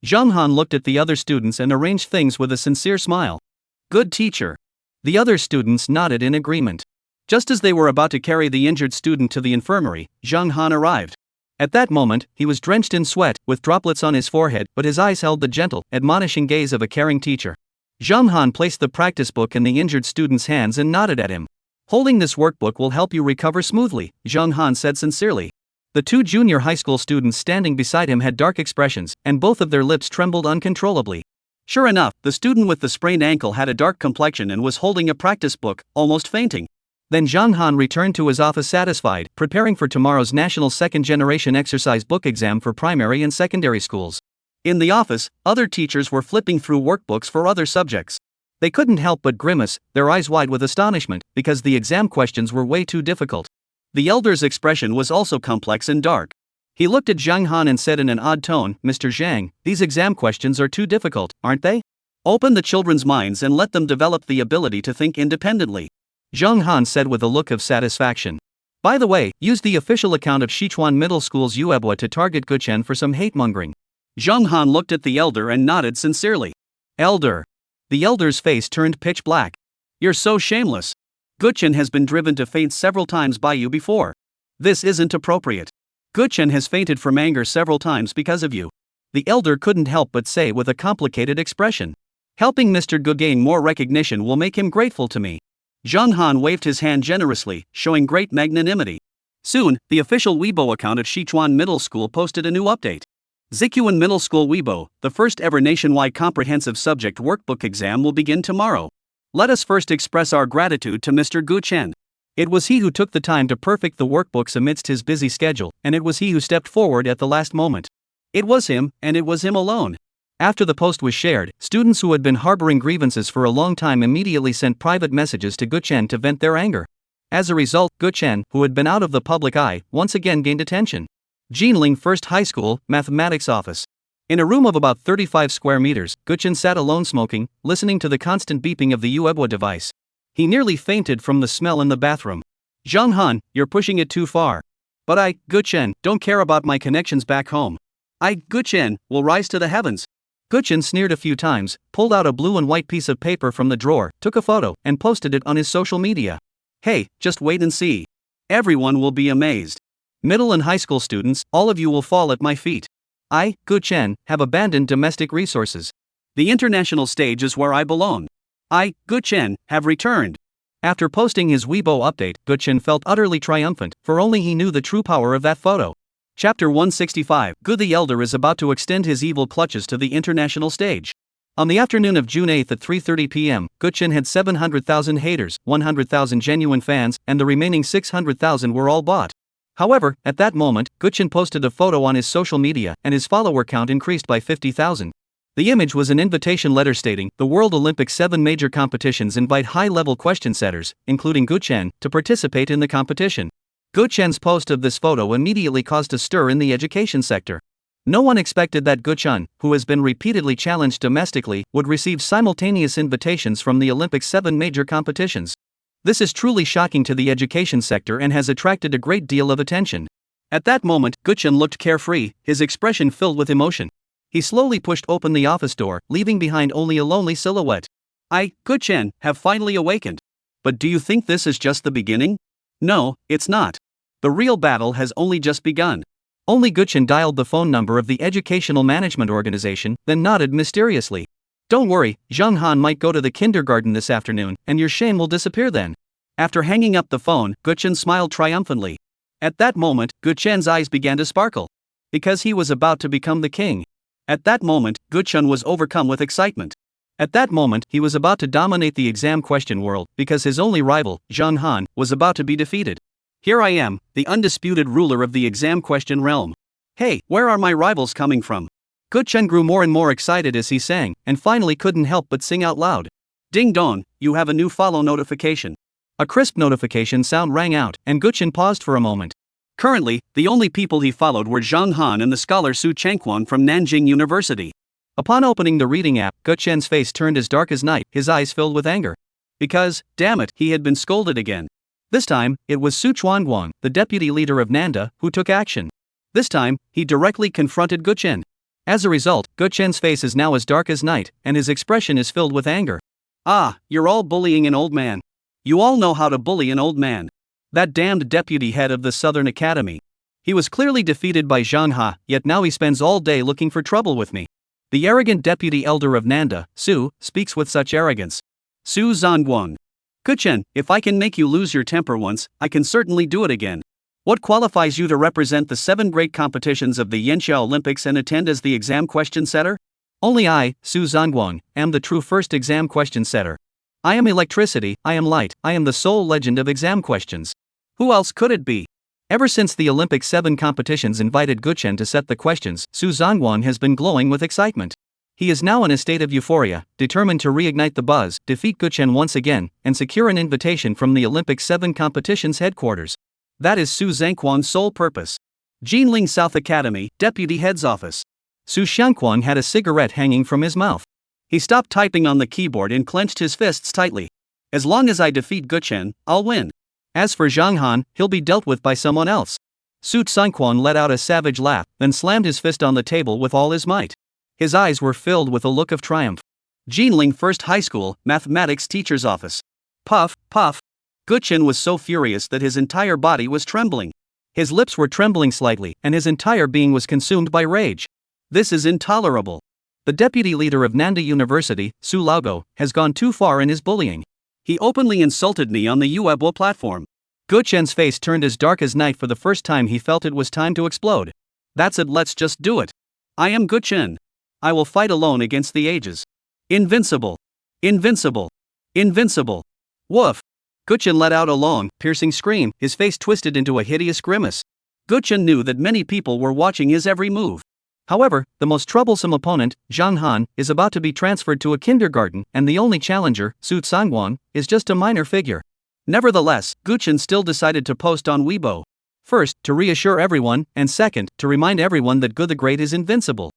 Zhang Han looked at the other students and arranged things with a sincere smile. Good teacher. The other students nodded in agreement. Just as they were about to carry the injured student to the infirmary, Zhang Han arrived. At that moment, he was drenched in sweat, with droplets on his forehead, but his eyes held the gentle, admonishing gaze of a caring teacher. Zhang Han placed the practice book in the injured student's hands and nodded at him. "Holding this workbook will help you recover smoothly," Zhang Han said sincerely. The two junior high school students standing beside him had dark expressions, and both of their lips trembled uncontrollably. Sure enough, the student with the sprained ankle had a dark complexion and was holding a practice book, almost fainting. Then Zhang Han returned to his office satisfied, preparing for tomorrow's national second-generation exercise book exam for primary and secondary schools. In the office, other teachers were flipping through workbooks for other subjects. They couldn't help but grimace, their eyes wide with astonishment, because the exam questions were way too difficult. The elder's expression was also complex and dark. He looked at Zhang Han and said in an odd tone, "Mr. Zhang, these exam questions are too difficult, aren't they? Open the children's minds and let them develop the ability to think independently." Zhang Han said with a look of satisfaction. "By the way, use the official account of Sichuan Middle School's Yuebwa to target Guchen for some hate-mongering." Zhang Han looked at the elder and nodded sincerely. "Elder." The elder's face turned pitch black. "You're so shameless. Guchen has been driven to faint several times by you before. This isn't appropriate. Guchen has fainted from anger several times because of you." The elder couldn't help but say with a complicated expression. "Helping Mr. Gu gain more recognition will make him grateful to me." Zhang Han waved his hand generously, showing great magnanimity. Soon, the official Weibo account of Sichuan Middle School posted a new update. Sichuan Middle School Weibo, the first ever nationwide comprehensive subject workbook exam will begin tomorrow. Let us first express our gratitude to Mr. Gu Chen. It was he who took the time to perfect the workbooks amidst his busy schedule, and it was he who stepped forward at the last moment. It was him, and it was him alone. After the post was shared, students who had been harboring grievances for a long time immediately sent private messages to Gu Chen to vent their anger. As a result, Gu Chen, who had been out of the public eye, once again gained attention. Jinling First High School, Mathematics Office. In a room of about 35 square meters, Gu Chen sat alone smoking, listening to the constant beeping of the Yuebwa device. He nearly fainted from the smell in the bathroom. "Zhang Han, you're pushing it too far. But I, Gu Chen, don't care about my connections back home. I, Gu Chen, will rise to the heavens." Gu Chen sneered a few times, pulled out a blue and white piece of paper from the drawer, took a photo, and posted it on his social media. "Hey, just wait and see. Everyone will be amazed. Middle and high school students, all of you will fall at my feet. I, Gu Chen, have abandoned domestic resources. The international stage is where I belong. I, Gu Chen, have returned." After posting his Weibo update, Gu Chen felt utterly triumphant, for only he knew the true power of that photo. Chapter 165, Gu the Elder is about to extend his evil clutches to the international stage. On the afternoon of June 8 at 3:30 p.m., Gu Chen had 700,000 haters, 100,000 genuine fans, and the remaining 600,000 were all bought. However, at that moment, Gu Chen posted a photo on his social media, and his follower count increased by 50,000. The image was an invitation letter stating, "The World Olympics 7 major competitions invite high-level question setters, including Gu Chen, to participate in the competition." Gu Chen's post of this photo immediately caused a stir in the education sector. No one expected that Gu Chen, who has been repeatedly challenged domestically, would receive simultaneous invitations from the Olympics 7 major competitions. This is truly shocking to the education sector and has attracted a great deal of attention. At that moment, Gu Chen looked carefree, his expression filled with emotion. He slowly pushed open the office door, leaving behind only a lonely silhouette. "I, Gu Chen, have finally awakened. But do you think this is just the beginning? No, it's not. The real battle has only just begun." Only Gu Chen dialed the phone number of the Educational Management Organization, then nodded mysteriously. "Don't worry, Zhang Han might go to the kindergarten this afternoon, and your shame will disappear then." After hanging up the phone, Gu Chen smiled triumphantly. At that moment, Gu Chen's eyes began to sparkle. Because he was about to become the king. At that moment, Gu Chen was overcome with excitement. At that moment, he was about to dominate the exam question world, because his only rival, Zhang Han, was about to be defeated. "Here I am, the undisputed ruler of the exam question realm. Hey, where are my rivals coming from?" Gu Chen grew more and more excited as he sang, and finally couldn't help but sing out loud. "Ding dong, you have a new follow notification." A crisp notification sound rang out, and Gu Chen paused for a moment. Currently, the only people he followed were Zhang Han and the scholar Su Chengquan from Nanjing University. Upon opening the reading app, Gu Chen's face turned as dark as night, his eyes filled with anger. Because, damn it, he had been scolded again. This time, it was Su Chuanguang, the deputy leader of Nanda, who took action. This time, he directly confronted Gu Chen. As a result, Gu Chen's face is now as dark as night, and his expression is filled with anger. "Ah, you're all bullying an old man. You all know how to bully an old man. That damned deputy head of the Southern Academy. He was clearly defeated by Zhang Ha, yet now he spends all day looking for trouble with me. The arrogant deputy elder of Nanda, Su, speaks with such arrogance. Su Zhanguang. Guchen, if I can make you lose your temper once, I can certainly do it again. What qualifies you to represent the 7 great competitions of the Yanxia Olympics and attend as the exam question setter? Only I, Su Zhanguang, am the true first exam question setter. I am electricity, I am light, I am the sole legend of exam questions. Who else could it be? Ever since the Olympic 7 competitions invited Guchen to set the questions, Su Zhanguang has been glowing with excitement. He is now in a state of euphoria, determined to reignite the buzz, defeat Guchen once again, and secure an invitation from the Olympic 7 competitions headquarters. That is Su Zhanguang's sole purpose. Jinling South Academy, Deputy Head's Office. Su Zhanguang had a cigarette hanging from his mouth. He stopped typing on the keyboard and clenched his fists tightly. As long as I defeat Guchen, I'll win. As for Zhang Han, he'll be dealt with by someone else. Su Zhanguang let out a savage laugh, then slammed his fist on the table with all his might. His eyes were filled with a look of triumph. Jinling First High School, Mathematics Teacher's Office. Puff, puff. Guchen was so furious that his entire body was trembling. His lips were trembling slightly, and his entire being was consumed by rage. This is intolerable. The deputy leader of Nanda University, Su Laogo, has gone too far in his bullying. He openly insulted me on the Weibo platform. Guchen's face turned as dark as night. For the first time he felt it was time to explode. That's it, let's just do it. I am Guchen. I will fight alone against the ages. Invincible. Invincible. Invincible. Woof. Guchen let out a long, piercing scream, his face twisted into a hideous grimace. Guchen knew that many people were watching his every move. However, the most troublesome opponent, Zhang Han, is about to be transferred to a kindergarten, and the only challenger, Su Zhanguang, is just a minor figure. Nevertheless, Guchen still decided to post on Weibo. First, to reassure everyone, and second, to remind everyone that Gu the Great is invincible.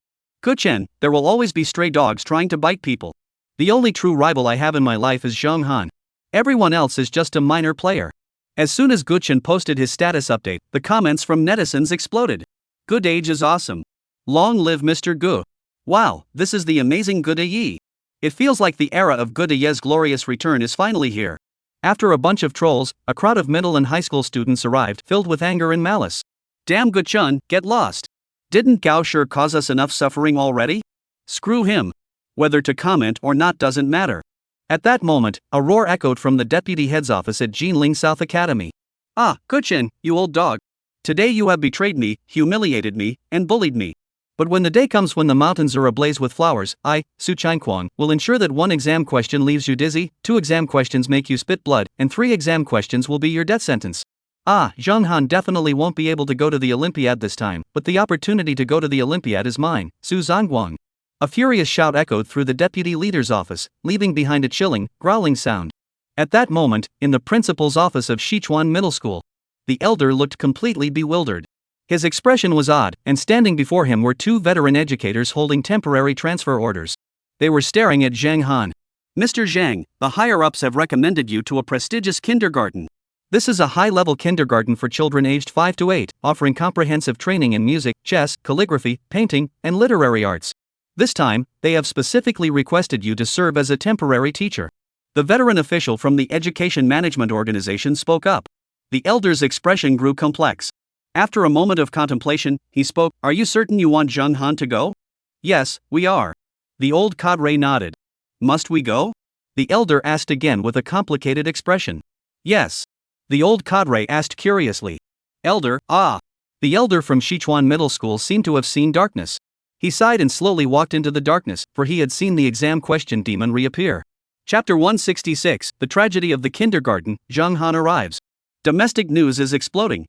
Guchen, there will always be stray dogs trying to bite people. The only true rival I have in my life is Zhang Han. Everyone else is just a minor player. As soon as Guchen posted his status update, the comments from netizens exploded. Good age is awesome. Long live Mr. Gu. Wow, this is the amazing Gu Yi. It feels like the era of Gu Ye's glorious return is finally here. After a bunch of trolls, a crowd of middle and high school students arrived, filled with anger and malice. Damn Guchen, get lost. Didn't Gao Shi cause us enough suffering already? Screw him. Whether to comment or not doesn't matter. At that moment, a roar echoed from the deputy head's office at Jinling South Academy. Ah, Guchen, you old dog. Today you have betrayed me, humiliated me, and bullied me. But when the day comes when the mountains are ablaze with flowers, I, Su Zhanguang, will ensure that 1 exam question leaves you dizzy, 2 exam questions make you spit blood, and 3 exam questions will be your death sentence. Ah, Zhang Han definitely won't be able to go to the Olympiad this time, but the opportunity to go to the Olympiad is mine, Su Zhanguang. A furious shout echoed through the deputy leader's office, leaving behind a chilling, growling sound. At that moment, in the principal's office of Sichuan Middle School, the elder looked completely bewildered. His expression was odd, and standing before him were 2 veteran educators holding temporary transfer orders. They were staring at Zhang Han. Mr. Zhang, the higher-ups have recommended you to a prestigious kindergarten. This is a high-level kindergarten for children aged 5 to 8, offering comprehensive training in music, chess, calligraphy, painting, and literary arts. This time, they have specifically requested you to serve as a temporary teacher. The veteran official from the Education Management Organization spoke up. The elder's expression grew complex. After a moment of contemplation, he spoke, "Are you certain you want Zhang Han to go?" "Yes, we are." The old cadre nodded. "Must we go?" The elder asked again with a complicated expression. "Yes." The old cadre asked curiously. "Elder, ah." The elder from Sichuan Middle School seemed to have seen darkness. He sighed and slowly walked into the darkness, for he had seen the exam question demon reappear. Chapter 166, The Tragedy of the Kindergarten, Zhang Han arrives. Domestic news is exploding.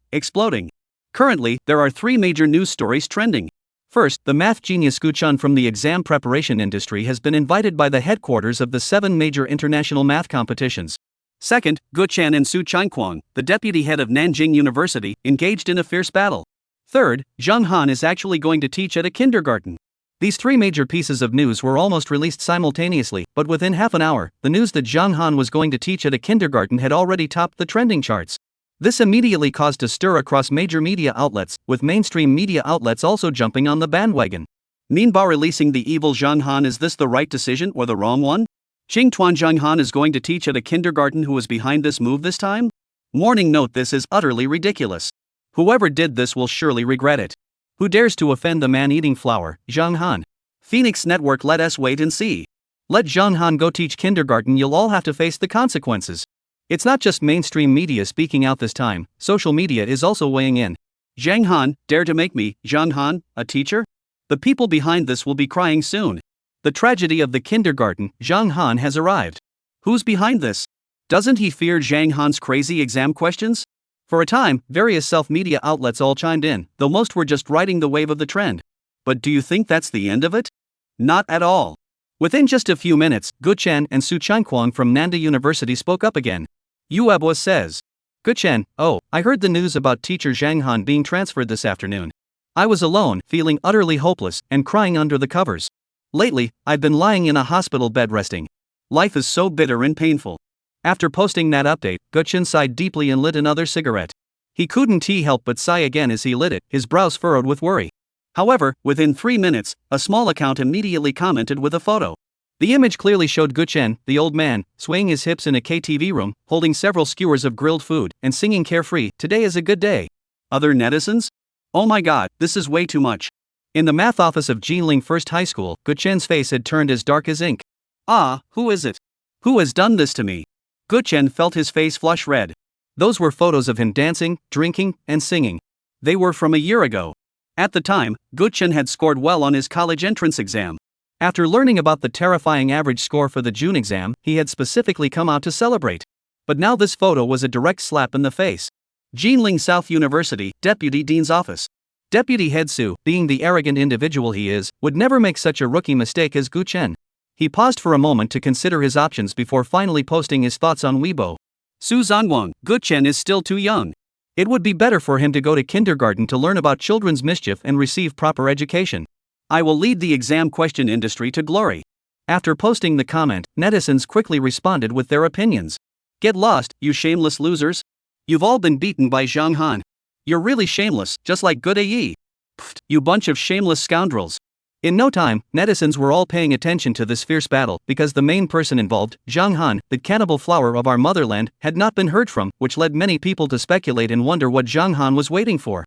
Currently, there are 3 major news stories trending. First, the math genius Guchen from the exam preparation industry has been invited by the headquarters of the 7 major international math competitions. Second, Guchen and Su Zhanguang, the deputy head of Nanjing University, engaged in a fierce battle. Third, Zhang Han is actually going to teach at a kindergarten. These 3 major pieces of news were almost released simultaneously, but within half an hour, the news that Zhang Han was going to teach at a kindergarten had already topped the trending charts. This immediately caused a stir across major media outlets, with mainstream media outlets also jumping on the bandwagon. Ningbo releasing the evil Zhang Han, is this the right decision or the wrong one? Qingtuan Zhang Han is going to teach at a kindergarten. Who is behind this move this time? Warning note: this is utterly ridiculous. Whoever did this will surely regret it. Who dares to offend the man-eating flower, Zhang Han? Phoenix Network, let us wait and see. Let Zhang Han go teach kindergarten, you'll all have to face the consequences. It's not just mainstream media speaking out this time, social media is also weighing in. Zhang Han, dare to make me, Zhang Han, a teacher? The people behind this will be crying soon. The tragedy of the kindergarten, Zhang Han has arrived. Who's behind this? Doesn't he fear Zhang Han's crazy exam questions? For a time, various self-media outlets all chimed in, though most were just riding the wave of the trend. But do you think that's the end of it? Not at all. Within just a few minutes, Gu Chen and Su Changquang from Nanda University spoke up again. Yu Ebwa says, Gu Chen, oh, I heard the news about teacher Zhang Han being transferred this afternoon. I was alone, feeling utterly hopeless, and crying under the covers. Lately, I've been lying in a hospital bed resting. Life is so bitter and painful. After posting that update, Gu Chen sighed deeply and lit another cigarette. He couldn't help but sigh again as he lit it, his brows furrowed with worry. However, within 3 minutes, a small account immediately commented with a photo. The image clearly showed Gu Chen, the old man, swaying his hips in a KTV room, holding several skewers of grilled food, and singing carefree, "Today is a good day." Other netizens? Oh my god, this is way too much. In the math office of Jinling First High School, Gu Chen's face had turned as dark as ink. Ah, who is it? Who has done this to me? Gu Chen felt his face flush red. Those were photos of him dancing, drinking, and singing. They were from a year ago. At the time, Gu Chen had scored well on his college entrance exam. After learning about the terrifying average score for the June exam, he had specifically come out to celebrate. But now this photo was a direct slap in the face. Jinling South University, Deputy Dean's Office. Deputy Head Su, being the arrogant individual he is, would never make such a rookie mistake as Gu Chen. He paused for a moment to consider his options before finally posting his thoughts on Weibo. Su Zhanguang, Gu Chen is still too young. It would be better for him to go to kindergarten to learn about children's mischief and receive proper education. I will lead the exam question industry to glory. After posting the comment, netizens quickly responded with their opinions. Get lost, you shameless losers. You've all been beaten by Zhang Han. You're really shameless, just like Good Yi. Pfft, you bunch of shameless scoundrels. In no time, netizens were all paying attention to this fierce battle because the main person involved, Zhang Han, the cannibal flower of our motherland, had not been heard from, which led many people to speculate and wonder what Zhang Han was waiting for.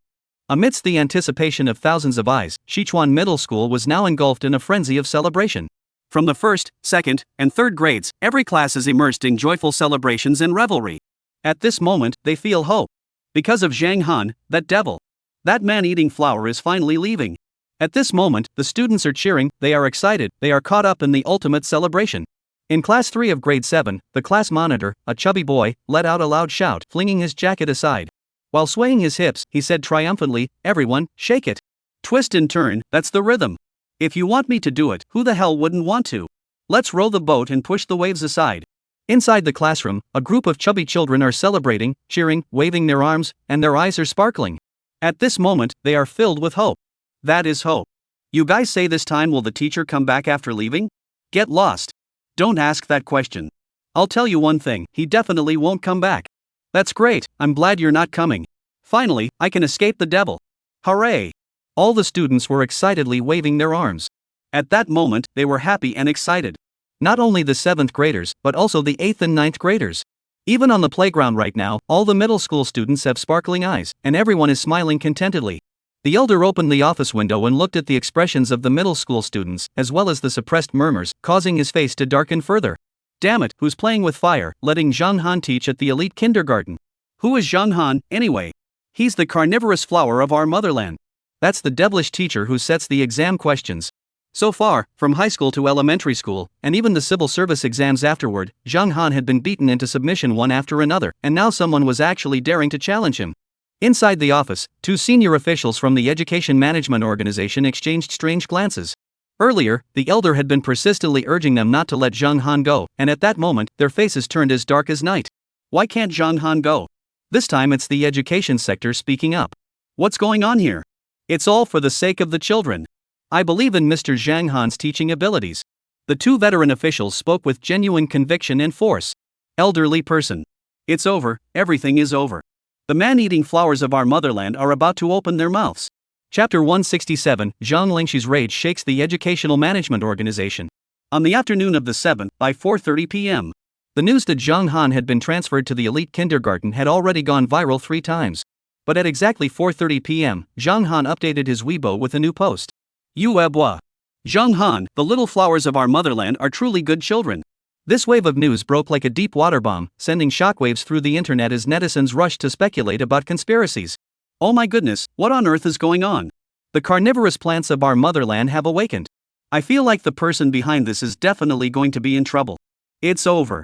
Amidst the anticipation of thousands of eyes, Sichuan Middle School was now engulfed in a frenzy of celebration. From the first, second, and third grades, every class is immersed in joyful celebrations and revelry. At this moment, they feel hope. Because of Zhang Han, that devil. That man-eating flower is finally leaving. At this moment, the students are cheering, they are excited, they are caught up in the ultimate celebration. In Class 3 of Grade 7, the class monitor, a chubby boy, let out a loud shout, flinging his jacket aside. While swaying his hips, he said triumphantly, "Everyone, shake it. Twist and turn, that's the rhythm. If you want me to do it, who the hell wouldn't want to? Let's row the boat and push the waves aside." Inside the classroom, a group of chubby children are celebrating, cheering, waving their arms, and their eyes are sparkling. At this moment, they are filled with hope. That is hope. You guys say this time will the teacher come back after leaving? Get lost. Don't ask that question. I'll tell you one thing, he definitely won't come back. That's great, I'm glad you're not coming. Finally, I can escape the devil. Hooray! All the students were excitedly waving their arms. At that moment, they were happy and excited. Not only the 7th graders, but also the 8th and 9th graders. Even on the playground right now, all the middle school students have sparkling eyes, and everyone is smiling contentedly. The elder opened the office window and looked at the expressions of the middle school students, as well as the suppressed murmurs, causing his face to darken further. Damn it, who's playing with fire, letting Zhang Han teach at the elite kindergarten? Who is Zhang Han, anyway? He's the carnivorous flower of our motherland. That's the devilish teacher who sets the exam questions. So far, from high school to elementary school, and even the civil service exams afterward, Zhang Han had been beaten into submission one after another, and now someone was actually daring to challenge him. Inside the office, 2 senior officials from the Education Management Organization exchanged strange glances. Earlier, the elder had been persistently urging them not to let Zhang Han go, and at that moment, their faces turned as dark as night. Why can't Zhang Han go? This time it's the education sector speaking up. What's going on here? It's all for the sake of the children. I believe in Mr. Zhang Han's teaching abilities. The 2 veteran officials spoke with genuine conviction and force. Elderly person. It's over, everything is over. The man-eating flowers of our motherland are about to open their mouths. Chapter 167, Zhang Lingxi's rage shakes the Educational Management Organization. On the afternoon of the 7th, by 4:30 p.m., the news that Zhang Han had been transferred to the elite kindergarten had already gone viral 3 times. But at exactly 4:30 p.m., Zhang Han updated his Weibo with a new post. Yuebwa. Zhang Han, the little flowers of our motherland are truly good children. This wave of news broke like a deep water bomb, sending shockwaves through the internet as netizens rushed to speculate about conspiracies. Oh my goodness, what on earth is going on? The carnivorous plants of our motherland have awakened. I feel like the person behind this is definitely going to be in trouble. It's over.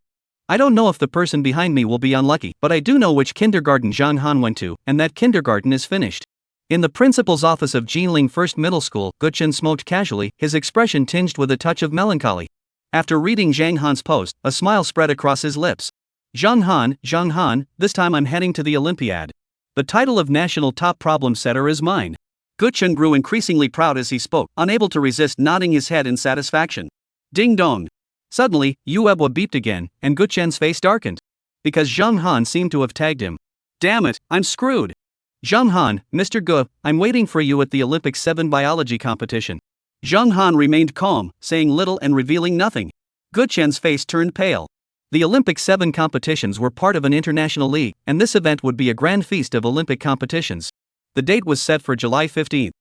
I don't know if the person behind me will be unlucky, but I do know which kindergarten Zhang Han went to, and that kindergarten is finished. In the principal's office of Jinling First Middle School, Guchen smoked casually, his expression tinged with a touch of melancholy. After reading Zhang Han's post, a smile spread across his lips. Zhang Han, this time I'm heading to the Olympiad. The title of national top problem setter is mine. Guchen grew increasingly proud as he spoke, unable to resist nodding his head in satisfaction. Ding dong. Suddenly, Yuebwa beeped again, and Guchen's face darkened. Because Zhang Han seemed to have tagged him. Damn it, I'm screwed. Zhang Han, Mr. Gu, I'm waiting for you at the Olympic 7 biology competition. Zhang Han remained calm, saying little and revealing nothing. Guchen's face turned pale. The Olympic 7 competitions were part of an international league, and this event would be a grand feast of Olympic competitions. The date was set for July 15th.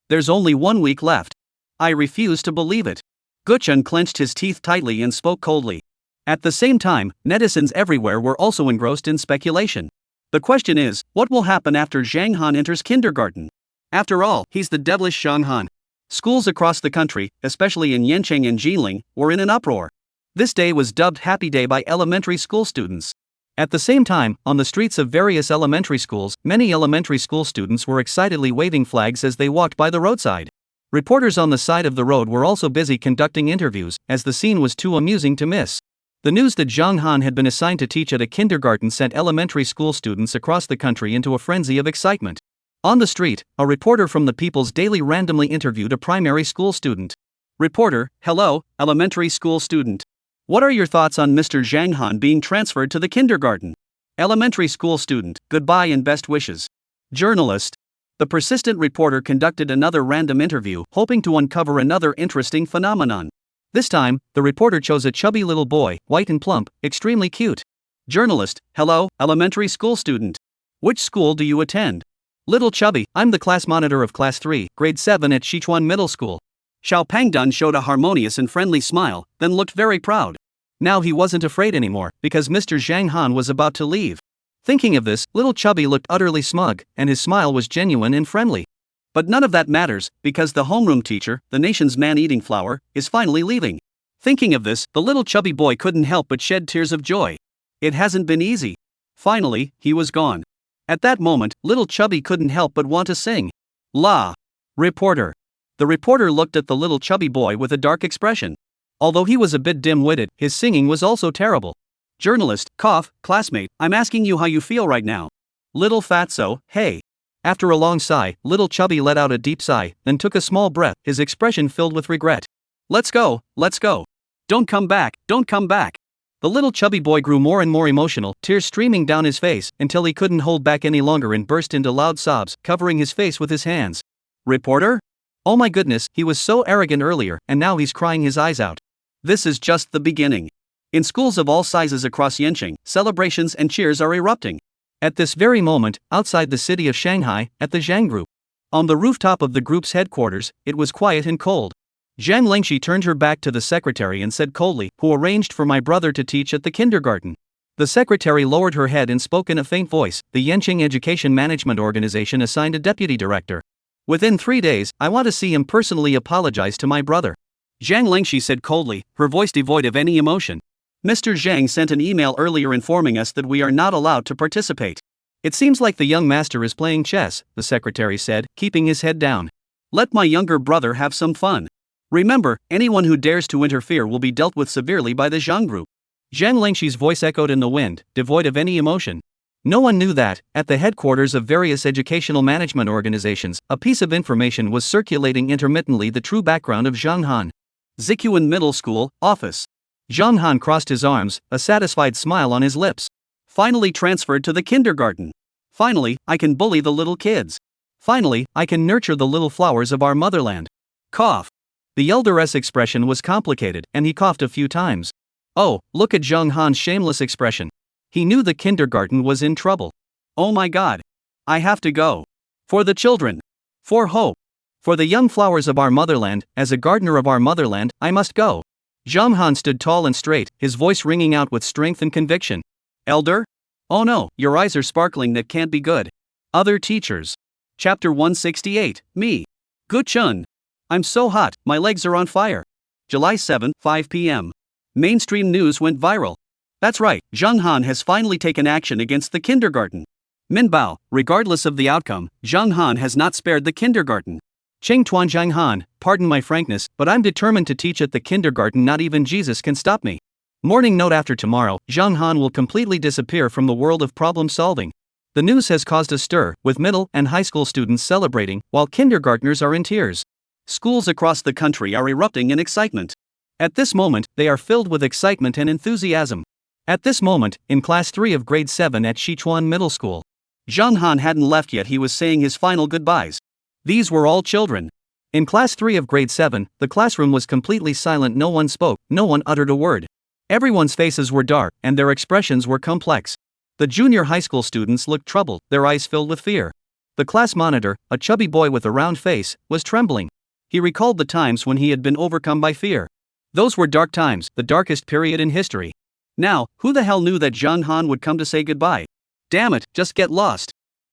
There's only 1 week left. I refuse to believe it. Guchen clenched his teeth tightly and spoke coldly. At the same time, netizens everywhere were also engrossed in speculation. The question is, what will happen after Zhang Han enters kindergarten? After all, he's the devilish Zhang Han. Schools across the country, especially in Yancheng and Jinling, were in an uproar. This day was dubbed Happy Day by elementary school students. At the same time, on the streets of various elementary schools, many elementary school students were excitedly waving flags as they walked by the roadside. Reporters on the side of the road were also busy conducting interviews, as the scene was too amusing to miss. The news that Zhang Han had been assigned to teach at a kindergarten sent elementary school students across the country into a frenzy of excitement. On the street, a reporter from the People's Daily randomly interviewed a primary school student. Reporter, hello, elementary school student. What are your thoughts on Mr. Zhang Han being transferred to the kindergarten? Elementary school student, goodbye and best wishes. Journalist. The persistent reporter conducted another random interview, hoping to uncover another interesting phenomenon. This time, the reporter chose a chubby little boy, white and plump, extremely cute. Journalist, hello, elementary school student. Which school do you attend? Little chubby, I'm the class monitor of class 3, grade 7 at Sichuan Middle School. Xiao Pangdun showed a harmonious and friendly smile, then looked very proud. Now he wasn't afraid anymore, because Mr. Zhang Han was about to leave. Thinking of this, little chubby looked utterly smug, and his smile was genuine and friendly. But none of that matters, because the homeroom teacher, the nation's man-eating flower, is finally leaving. Thinking of this, the little chubby boy couldn't help but shed tears of joy. It hasn't been easy. Finally, he was gone. At that moment, little chubby couldn't help but want to sing. La. Reporter. The reporter looked at the little chubby boy with a dark expression. Although he was a bit dim-witted, his singing was also terrible. Journalist, cough, classmate, I'm asking you how you feel right now. Little fatso, hey. After a long sigh, little chubby let out a deep sigh, then took a small breath, his expression filled with regret. Let's go, let's go. Don't come back, don't come back. The little chubby boy grew more and more emotional, tears streaming down his face, until he couldn't hold back any longer and burst into loud sobs, covering his face with his hands. Reporter? Oh my goodness, he was so arrogant earlier, and now he's crying his eyes out. This is just the beginning. In schools of all sizes across Yancheng, celebrations and cheers are erupting. At this very moment, outside the city of Shanghai, at the Zhang Group. On the rooftop of the group's headquarters, it was quiet and cold. Zhang Lengxi turned her back to the secretary and said coldly, "Who arranged for my brother to teach at the kindergarten?" The secretary lowered her head and spoke in a faint voice, "The Yancheng Education Management Organization assigned a deputy director. Within 3 days, I want to see him personally apologize to my brother." Zhang Lengxi said coldly, her voice devoid of any emotion. Mr. Zhang sent an email earlier informing us that we are not allowed to participate. It seems like the young master is playing chess, the secretary said, keeping his head down. Let my younger brother have some fun. Remember, anyone who dares to interfere will be dealt with severely by the Zhang Group. Zhang Lengxi's voice echoed in the wind, devoid of any emotion. No one knew that, at the headquarters of various educational management organizations, a piece of information was circulating intermittently: the true background of Zhang Han. Sichuan Middle School, office. Zhang Han crossed his arms, a satisfied smile on his lips. Finally transferred to the kindergarten. Finally, I can bully the little kids. Finally, I can nurture the little flowers of our motherland. Cough. The elder's expression was complicated, and he coughed a few times. Oh, look at Zhang Han's shameless expression. He knew the kindergarten was in trouble. Oh my god. I have to go. For the children. For hope. For the young flowers of our motherland, as a gardener of our motherland, I must go. Zhang Han stood tall and straight, his voice ringing out with strength and conviction. Elder? Oh no, your eyes are sparkling, that can't be good. Other teachers. Chapter 168, Me. Good Chun. I'm so hot, my legs are on fire. July 7, 5 p.m. Mainstream news went viral. That's right, Zhang Han has finally taken action against the kindergarten. Minbao, regardless of the outcome, Zhang Han has not spared the kindergarten. Cheng Tuan Zhang Han, pardon my frankness, but I'm determined to teach at the kindergarten, not even Jesus can stop me. Morning note: after tomorrow, Zhang Han will completely disappear from the world of problem solving. The news has caused a stir, with middle and high school students celebrating, while kindergartners are in tears. Schools across the country are erupting in excitement. At this moment, they are filled with excitement and enthusiasm. At this moment, in Class 3 of Grade 7 at Sichuan Middle School, Zhang Han hadn't left yet, he was saying his final goodbyes. These were all children. In Class 3 of Grade 7, the classroom was completely silent, no one spoke, no one uttered a word. Everyone's faces were dark, and their expressions were complex. The junior high school students looked troubled, their eyes filled with fear. The class monitor, a chubby boy with a round face, was trembling. He recalled the times when he had been overcome by fear. Those were dark times, the darkest period in history. Now, who the hell knew that Zhang Han would come to say goodbye? Damn it, just get lost.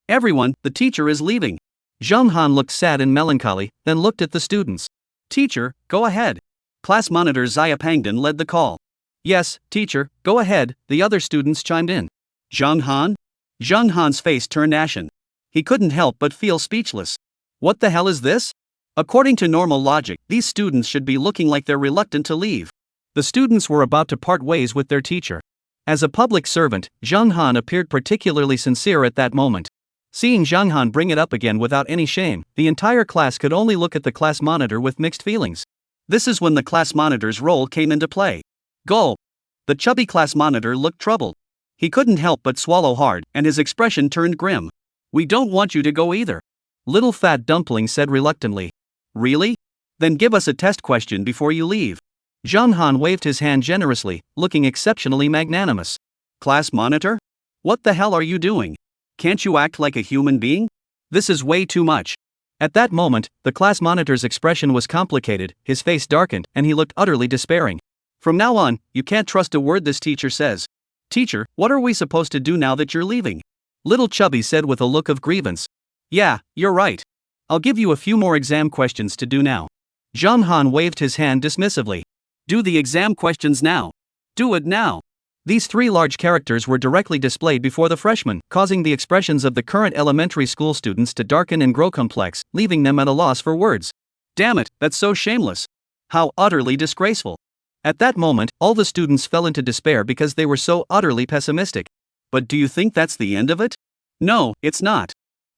Everyone, the teacher is leaving. Zhang Han looked sad and melancholy, then looked at the students. Teacher, go ahead. Class monitor Xia Pangdan led the call. Yes, teacher, go ahead, the other students chimed in. Zhang Han? Zhang Han's face turned ashen. He couldn't help but feel speechless. What the hell is this? According to normal logic, these students should be looking like they're reluctant to leave. The students were about to part ways with their teacher. As a public servant, Zhang Han appeared particularly sincere at that moment. Seeing Zhang Han bring it up again without any shame, the entire class could only look at the class monitor with mixed feelings. This is when the class monitor's role came into play. Gulp. The chubby class monitor looked troubled. He couldn't help but swallow hard, and his expression turned grim. We don't want you to go either. Little Fat Dumpling said reluctantly. Really? Then give us a test question before you leave. Zhang Han waved his hand generously, looking exceptionally magnanimous. Class monitor? What the hell are you doing? Can't you act like a human being? This is way too much. At that moment, the class monitor's expression was complicated, his face darkened, and he looked utterly despairing. From now on, you can't trust a word this teacher says. Teacher, what are we supposed to do now that you're leaving? Little Chubby said with a look of grievance. Yeah, you're right. I'll give you a few more exam questions to do now. Zhang Han waved his hand dismissively. Do the exam questions now. Do it now. These three large characters were directly displayed before the freshmen, causing the expressions of the current elementary school students to darken and grow complex, leaving them at a loss for words. Damn it, that's so shameless. How utterly disgraceful. At that moment, all the students fell into despair because they were so utterly pessimistic. But do you think that's the end of it? No, it's not.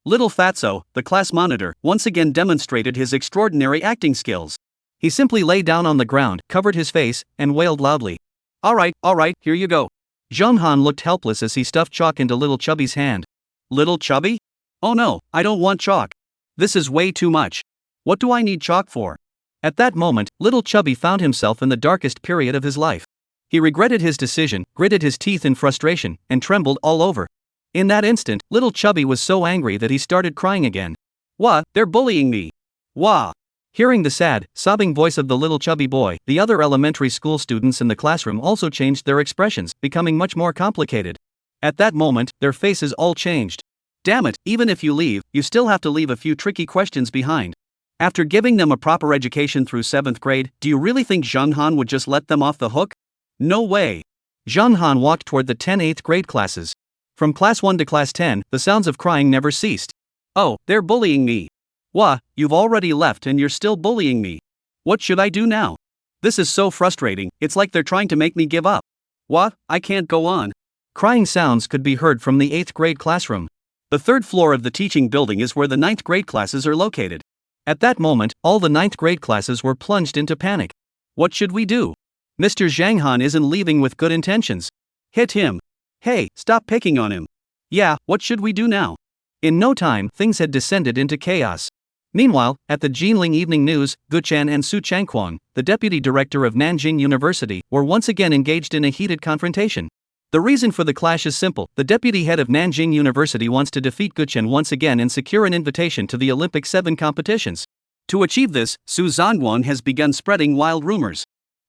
Little Fatso, the class monitor, once again demonstrated his extraordinary acting skills. He simply lay down on the ground, covered his face, and wailed loudly. All right, here you go. Zhang Han looked helpless as he stuffed chalk into Little Chubby's hand. Little Chubby? Oh no, I don't want chalk. This is way too much. What do I need chalk for? At that moment, Little Chubby found himself in the darkest period of his life. He regretted his decision, gritted his teeth in frustration, and trembled all over. In that instant, Little Chubby was so angry that he started crying again. Wah, they're bullying me. Wah. Hearing the sad, sobbing voice of the little chubby boy, the other elementary school students in the classroom also changed their expressions, becoming much more complicated. At that moment, their faces all changed. Damn it, even if you leave, you still have to leave a few tricky questions behind. After giving them a proper education through 7th grade, do you really think Zhang Han would just let them off the hook? No way. Zhang Han walked toward the 10 8th grade classes. From class 1 to class 10, the sounds of crying never ceased. Oh, they're bullying me. Wah, you've already left and you're still bullying me. What should I do now? This is so frustrating, it's like they're trying to make me give up. Wah, I can't go on. Crying sounds could be heard from the 8th grade classroom. The 3rd floor of the teaching building is where the 9th grade classes are located. At that moment, all the 9th grade classes were plunged into panic. What should we do? Mr. Zhang Han isn't leaving with good intentions. Hit him. Hey, stop picking on him. Yeah, what should we do now? In no time, things had descended into chaos. Meanwhile, at the Jinling Evening News, Guchan and Su Changquan, the deputy director of Nanjing University, were once again engaged in a heated confrontation. The reason for the clash is simple. The deputy head of Nanjing University wants to defeat Guchen once again and secure an invitation to the Olympic 7 competitions. To achieve this, Su Zongguan has begun spreading wild rumors.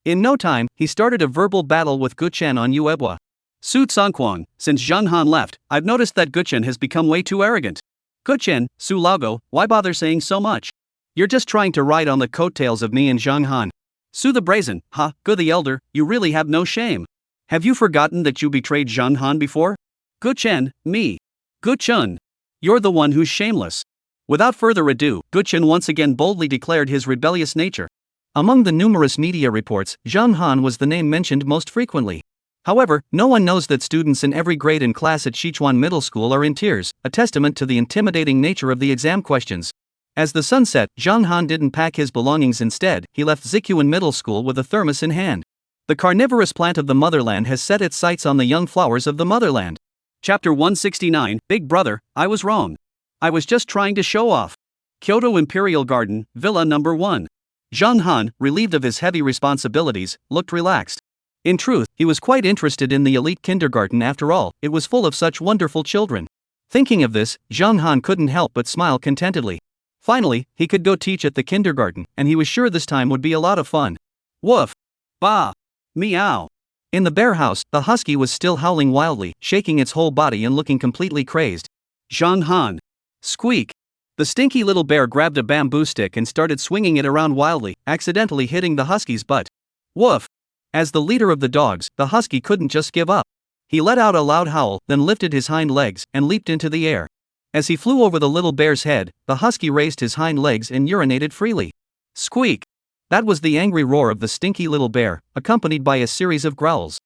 In no time, he started a verbal battle with Guchen on Yuebwa. Su Zongguan, since Zhang Han left, I've noticed that Guchen has become way too arrogant. Guchen, Su Laogo, why bother saying so much? You're just trying to ride on the coattails of me and Zhang Han. Su the Brazen, Gu the Elder, you really have no shame. Have you forgotten that you betrayed Zhang Han before? Guchen, me. Guchen. You're the one who's shameless. Without further ado, Guchen once again boldly declared his rebellious nature. Among the numerous media reports, Zhang Han was the name mentioned most frequently. However, no one knows that students in every grade and class at Sichuan Middle School are in tears, a testament to the intimidating nature of the exam questions. As the sun set, Zhang Han didn't pack his belongings. Instead, he left Sichuan Middle School with a thermos in hand. The carnivorous plant of the motherland has set its sights on the young flowers of the motherland. Chapter 169, Big Brother, I was wrong. I was just trying to show off. Kyoto Imperial Garden, Villa Number 1. Zhang Han, relieved of his heavy responsibilities, looked relaxed. In truth, he was quite interested in the elite kindergarten. After all, it was full of such wonderful children. Thinking of this, Zhang Han couldn't help but smile contentedly. Finally, he could go teach at the kindergarten, and he was sure this time would be a lot of fun. Woof! Bah! Meow! In the bear house, the husky was still howling wildly, shaking its whole body and looking completely crazed. Zhang Han! Squeak! The stinky little bear grabbed a bamboo stick and started swinging it around wildly, accidentally hitting the husky's butt. Woof! As the leader of the dogs, the husky couldn't just give up. He let out a loud howl, then lifted his hind legs and leaped into the air. As he flew over the little bear's head, the husky raised his hind legs and urinated freely. Squeak! That was the angry roar of the stinky little bear, accompanied by a series of growls.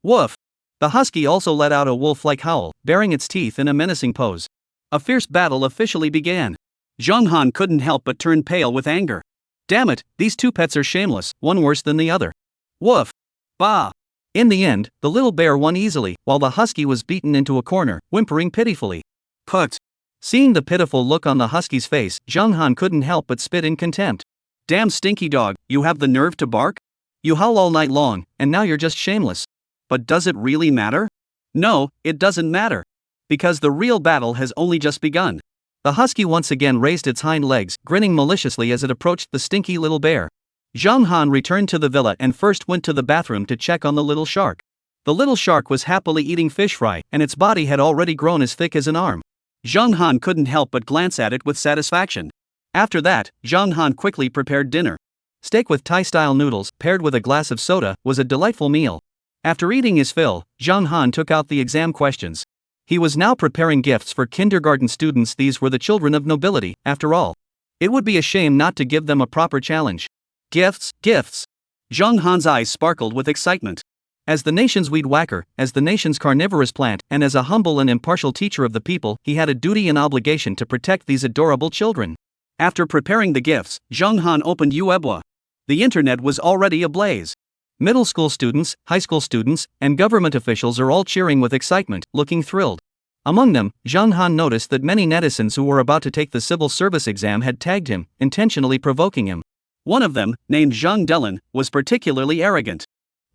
Woof! The husky also let out a wolf-like howl, baring its teeth in a menacing pose. A fierce battle officially began. Zhang Han couldn't help but turn pale with anger. Damn it, these two pets are shameless, one worse than the other. Woof! Bah! In the end, the little bear won easily, while the husky was beaten into a corner, whimpering pitifully. Put! Seeing the pitiful look on the husky's face, Zhang Han couldn't help but spit in contempt. Damn stinky dog, you have the nerve to bark? You howl all night long, and now you're just shameless. But does it really matter? No, it doesn't matter. Because the real battle has only just begun. The husky once again raised its hind legs, grinning maliciously as it approached the stinky little bear. Zhang Han returned to the villa and first went to the bathroom to check on the little shark. The little shark was happily eating fish fry, and its body had already grown as thick as an arm. Zhang Han couldn't help but glance at it with satisfaction. After that, Zhang Han quickly prepared dinner. Steak with Thai-style noodles, paired with a glass of soda, was a delightful meal. After eating his fill, Zhang Han took out the exam questions. He was now preparing gifts for kindergarten students. These were the children of nobility, after all. It would be a shame not to give them a proper challenge. Gifts, gifts! Zhang Han's eyes sparkled with excitement. As the nation's weed whacker, as the nation's carnivorous plant, and as a humble and impartial teacher of the people, he had a duty and obligation to protect these adorable children. After preparing the gifts, Zhang Han opened Yuebwa. The internet was already ablaze. Middle school students, high school students, and government officials are all cheering with excitement, looking thrilled. Among them, Zhang Han noticed that many netizens who were about to take the civil service exam had tagged him, intentionally provoking him. One of them, named Zhang Delin, was particularly arrogant.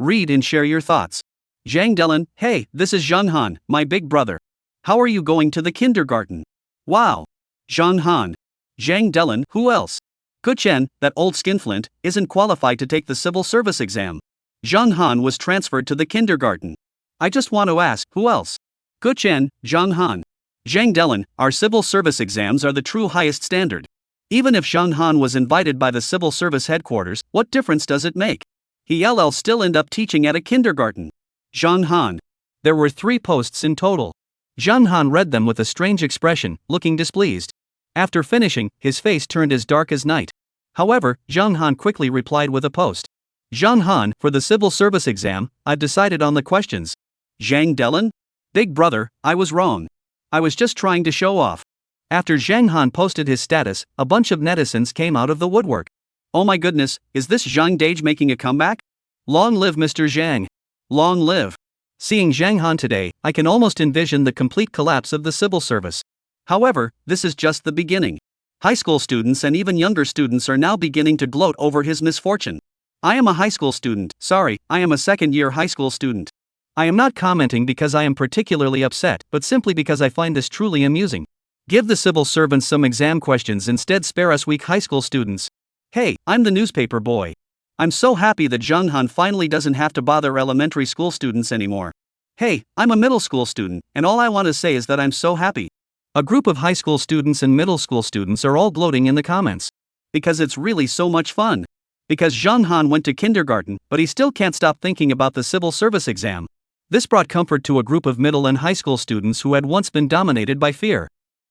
Read and share your thoughts. Zhang Delin, hey, this is Zhang Han, my big brother. How are you going to the kindergarten? Wow. Zhang Han. Zhang Delin, who else? Guchen, that old skinflint, isn't qualified to take the civil service exam. Zhang Han was transferred to the kindergarten. I just want to ask, who else? Guchen, Zhang Han. Zhang Delin, our civil service exams are the true highest standard. Even if Zhang Han was invited by the civil service headquarters, what difference does it make? He'll still end up teaching at a kindergarten. Zhang Han. There were 3 posts in total. Zhang Han read them with a strange expression, looking displeased. After finishing, his face turned as dark as night. However, Zhang Han quickly replied with a post. Zhang Han, for the civil service exam, I've decided on the questions. Zhang Delin? Big brother, I was wrong. I was just trying to show off. After Zhang Han posted his status, a bunch of netizens came out of the woodwork. Oh my goodness, is this Zhang Dage making a comeback? Long live Mr. Zhang. Long live. Seeing Zhang Han today, I can almost envision the complete collapse of the civil service. However, this is just the beginning. High school students and even younger students are now beginning to gloat over his misfortune. I am a high school student, I am a second-year high school student. I am not commenting because I am particularly upset, but simply because I find this truly amusing. Give the civil servants some exam questions instead, spare us weak high school students. Hey, I'm the newspaper boy. I'm so happy that Zhang Han finally doesn't have to bother elementary school students anymore. Hey, I'm a middle school student, and all I want to say is that I'm so happy. A group of high school students and middle school students are all gloating in the comments. Because it's really so much fun. Because Zhang Han went to kindergarten, but he still can't stop thinking about the civil service exam. This brought comfort to a group of middle and high school students who had once been dominated by fear.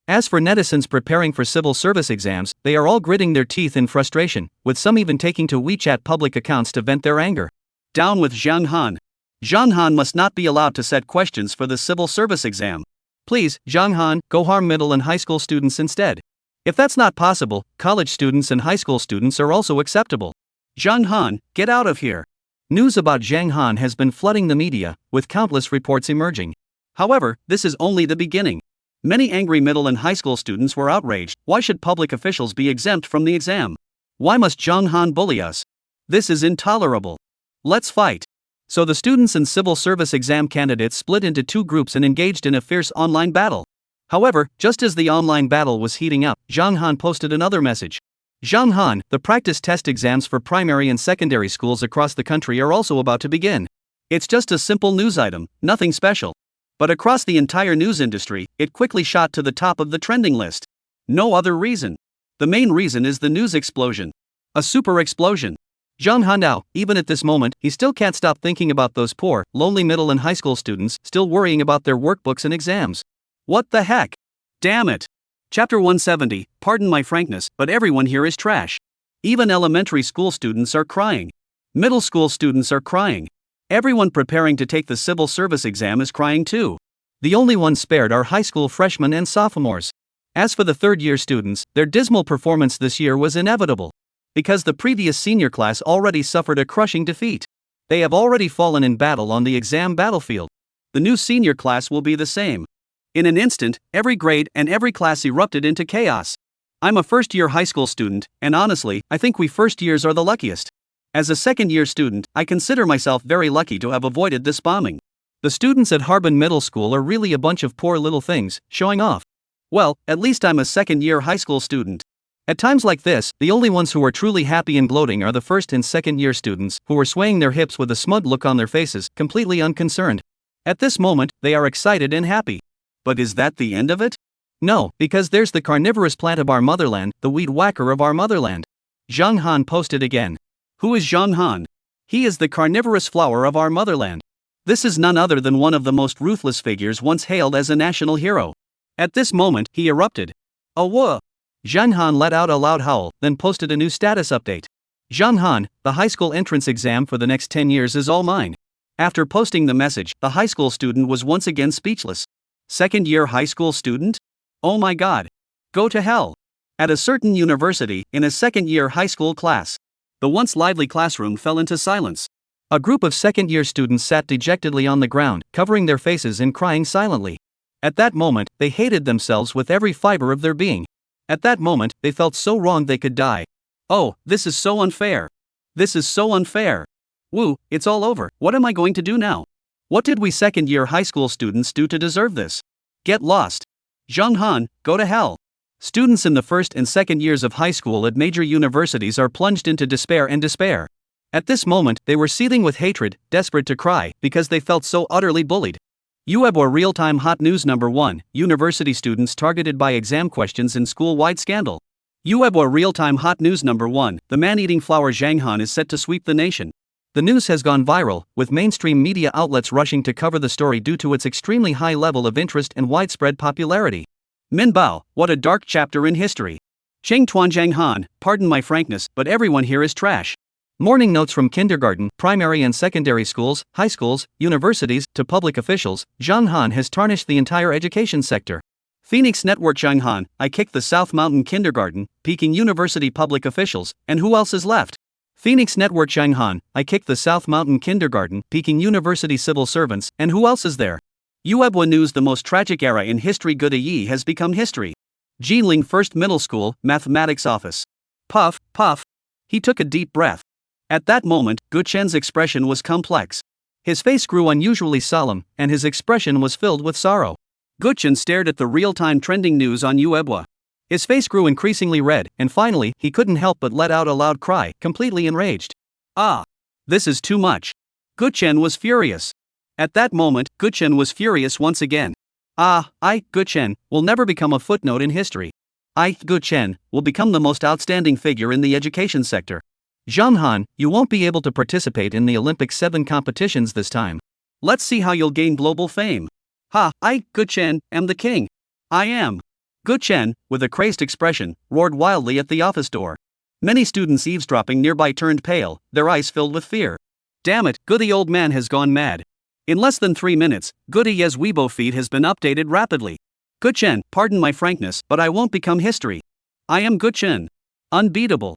As for netizens preparing for civil service exams, they are all gritting their teeth in frustration, with some even taking to WeChat public accounts to vent their anger. Down with Zhang Han. Zhang Han must not be allowed to set questions for the civil service exam. Please, Zhang Han, go harm middle and high school students instead. If that's not possible, college students and high school students are also acceptable. Zhang Han, get out of here. News about Zhang Han has been flooding the media, with countless reports emerging. However, this is only the beginning. Many angry middle and high school students were outraged. Why should public officials be exempt from the exam? Why must Zhang Han bully us? This is intolerable. Let's fight. So the students and civil service exam candidates split into two groups and engaged in a fierce online battle. However, just as the online battle was heating up, Zhang Han posted another message. Zhang Han, the practice test exams for primary and secondary schools across the country are also about to begin. It's just a simple news item, nothing special. But across the entire news industry, it quickly shot to the top of the trending list. No other reason. The main reason is the news explosion. A super explosion. Zhang Han now, even at this moment, he still can't stop thinking about those poor, lonely middle and high school students, still worrying about their workbooks and exams. What the heck? Damn it. Chapter 170, pardon my frankness, but everyone here is trash. Even elementary school students are crying. Middle school students are crying. Everyone preparing to take the civil service exam is crying too. The only ones spared are high school freshmen and sophomores. As for the third-year students, their dismal performance this year was inevitable. Because the previous senior class already suffered a crushing defeat. They have already fallen in battle on the exam battlefield. The new senior class will be the same. In an instant, every grade and every class erupted into chaos. I'm a first-year high school student, and honestly, I think we first-years are the luckiest. As a second-year student, I consider myself very lucky to have avoided this bombing. The students at Harbin Middle School are really a bunch of poor little things, showing off. Well, at least I'm a second-year high school student. At times like this, the only ones who are truly happy and gloating are the first and second-year students, who are swaying their hips with a smug look on their faces, completely unconcerned. At this moment, they are excited and happy. But is that the end of it? No, because there's the carnivorous plant of our motherland, the weed whacker of our motherland. Zhang Han posted again. Who is Zhang Han? He is the carnivorous flower of our motherland. This is none other than one of the most ruthless figures once hailed as a national hero. At this moment, he erupted. Oh whoa! Zhang Han let out a loud howl, then posted a new status update. Zhang Han, the high school entrance exam for the next 10 years is all mine. After posting the message, the high school student was once again speechless. Second-year high school student? Oh my god. Go to hell. At a certain university, in a second-year high school class, the once lively classroom fell into silence. A group of second-year students sat dejectedly on the ground, covering their faces and crying silently. At that moment, they hated themselves with every fiber of their being. At that moment, they felt so wrong they could die. Oh, this is so unfair. This is so unfair. Woo, it's all over. What am I going to do now? What did we second-year high school students do to deserve this? Get lost. Zhang Han, go to hell. Students in the first and second years of high school at major universities are plunged into despair and despair. At this moment, they were seething with hatred, desperate to cry, because they felt so utterly bullied. Uebwa Real-Time Hot News Number 1, University students targeted by exam questions in school-wide scandal. Uebwa Real-Time Hot News Number 1, the man-eating flower Zhang Han is set to sweep the nation. The news has gone viral, with mainstream media outlets rushing to cover the story due to its extremely high level of interest and widespread popularity. Min Bao, what a dark chapter in history. Cheng Tuanzhang Han, pardon my frankness, but everyone here is trash. Morning notes from kindergarten, primary and secondary schools, high schools, universities, to public officials. Zhang Han has tarnished the entire education sector. Phoenix Network Zhang Han, I kicked the South Mountain Kindergarten, Peking University public officials, and who else is left? Phoenix Network Zhang Han, I kicked the South Mountain Kindergarten, Peking University civil servants, and who else is there? Uebwa News, the most tragic era in history. Good Yi has become history. Jiling First Middle School, Mathematics Office. Puff, puff. He took a deep breath. At that moment, Gu Chen's expression was complex. His face grew unusually solemn, and his expression was filled with sorrow. Guchen stared at the real-time trending news on Uebwa. His face grew increasingly red, and finally, he couldn't help but let out a loud cry, completely enraged. Ah! This is too much. Guchen was furious. At that moment, Guchen was furious once again. Guchen, will never become a footnote in history. Guchen, will become the most outstanding figure in the education sector. Zhang Han, you won't be able to participate in the Olympic 7 competitions this time. Let's see how you'll gain global fame. Guchen, am the king. I am. Guchen, with a crazed expression, roared wildly at the office door. Many students eavesdropping nearby turned pale, their eyes filled with fear. Damn it, Goody old man has gone mad. In less than 3 minutes, Goody Ye's Weibo feed has been updated rapidly. Guchen, pardon my frankness, but I won't become history. I am Guchen. Unbeatable.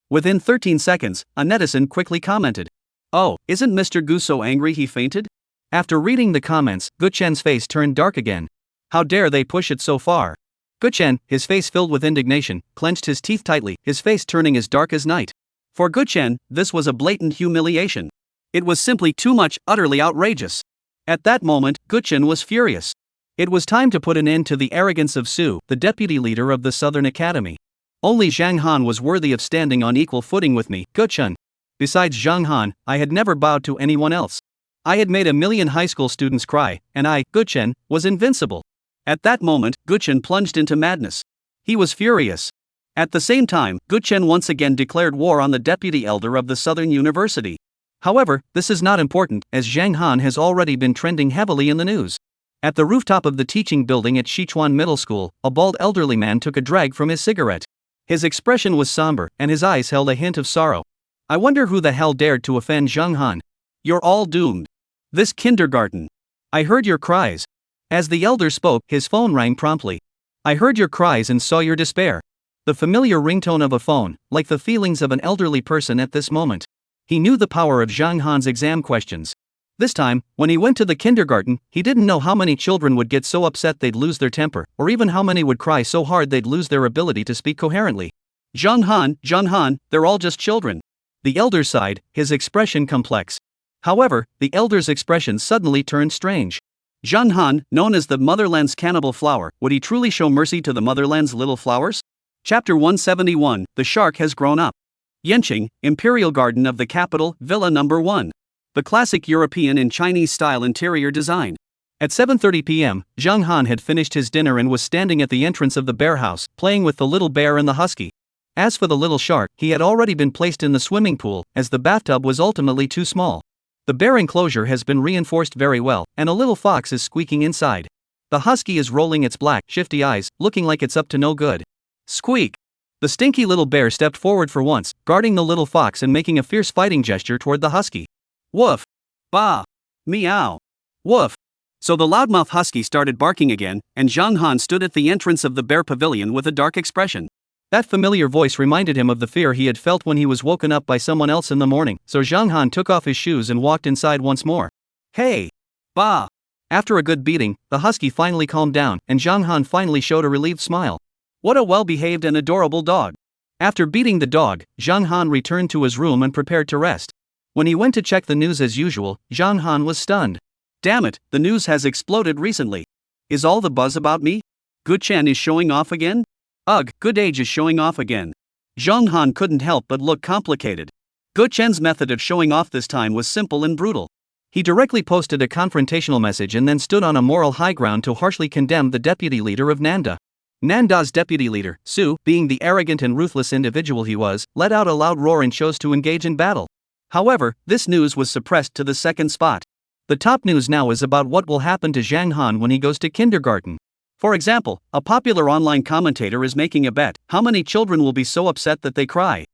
Within 13 seconds, a netizen quickly commented. Oh, isn't Mr. Gu so angry he fainted? After reading the comments, Guchen's face turned dark again. How dare they push it so far? Guchen, his face filled with indignation, clenched his teeth tightly, his face turning as dark as night. For Guchen, this was a blatant humiliation. It was simply too much, utterly outrageous. At that moment, Guchen was furious. It was time to put an end to the arrogance of Su, the deputy leader of the Southern Academy. Only Zhang Han was worthy of standing on equal footing with me, Guchen. Besides Zhang Han, I had never bowed to anyone else. I had made 1 million high school students cry, and I, Guchen, was invincible. At that moment, Guchen plunged into madness. He was furious. At the same time, Guchen once again declared war on the deputy elder of the Southern University. However, this is not important, as Zhang Han has already been trending heavily in the news. At the rooftop of the teaching building at Sichuan Middle School, a bald elderly man took a drag from his cigarette. His expression was somber, and his eyes held a hint of sorrow. I wonder who the hell dared to offend Zhang Han. You're all doomed. This kindergarten. I heard your cries. As the elder spoke, his phone rang promptly. I heard your cries and saw your despair. The familiar ringtone of a phone, like the feelings of an elderly person at this moment. He knew the power of Zhang Han's exam questions. This time, when he went to the kindergarten, he didn't know how many children would get so upset they'd lose their temper, or even how many would cry so hard they'd lose their ability to speak coherently. Zhang Han, they're all just children. The elder sighed, his expression complex. However, the elder's expression suddenly turned strange. Zhang Han, known as the motherland's cannibal flower, would he truly show mercy to the motherland's little flowers? Chapter 171, The Shark Has Grown Up. Yanqing, Imperial Garden of the capital, Villa Number 1. The classic European and Chinese-style interior design. At 7:30 p.m., Zhang Han had finished his dinner and was standing at the entrance of the bear house, playing with the little bear and the husky. As for the little shark, he had already been placed in the swimming pool, as the bathtub was ultimately too small. The bear enclosure has been reinforced very well, and a little fox is squeaking inside. The husky is rolling its black, shifty eyes, looking like it's up to no good. Squeak! The stinky little bear stepped forward for once, guarding the little fox and making a fierce fighting gesture toward the husky. Woof! Bah! Meow! Woof! So the loudmouth husky started barking again, and Zhang Han stood at the entrance of the bear pavilion with a dark expression. That familiar voice reminded him of the fear he had felt when he was woken up by someone else in the morning, so Zhang Han took off his shoes and walked inside once more. Hey! Bah! After a good beating, the husky finally calmed down, and Zhang Han finally showed a relieved smile. What a well-behaved and adorable dog. After beating the dog, Zhang Han returned to his room and prepared to rest. When he went to check the news as usual, Zhang Han was stunned. Damn it, the news has exploded recently. Is all the buzz about me? Guchen is showing off again? Ugh, Good Age is showing off again. Zhang Han couldn't help but look complicated. Guchen's method of showing off this time was simple and brutal. He directly posted a confrontational message and then stood on a moral high ground to harshly condemn the deputy leader of Nanda. Nanda's deputy leader, Su, being the arrogant and ruthless individual he was, let out a loud roar and chose to engage in battle. However, this news was suppressed to the second spot. The top news now is about what will happen to Zhang Han when he goes to kindergarten. For example, a popular online commentator is making a bet: how many children will be so upset that they cry?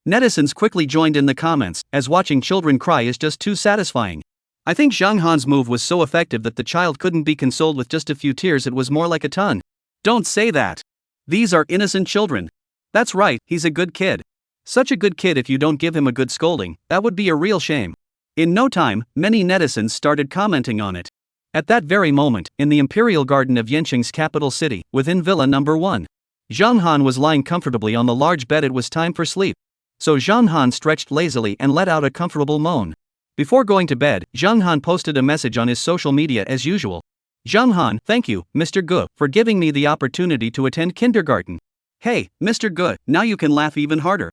Netizens quickly joined in the comments, as watching children cry is just too satisfying. I think Zhang Han's move was so effective that the child couldn't be consoled with just a few tears, it was more like a ton. Don't say that. These are innocent children. That's right, he's a good kid. Such a good kid if you don't give him a good scolding, that would be a real shame. In no time, many netizens started commenting on it. At that very moment, in the Imperial Garden of Yanqing's capital city, within Villa Number 1, Zhang Han was lying comfortably on the large bed. It was time for sleep. So Zhang Han stretched lazily and let out a comfortable moan. Before going to bed, Zhang Han posted a message on his social media as usual. Zhang Han, thank you, Mr. Gu, for giving me the opportunity to attend kindergarten. Hey, Mr. Gu, now you can laugh even harder.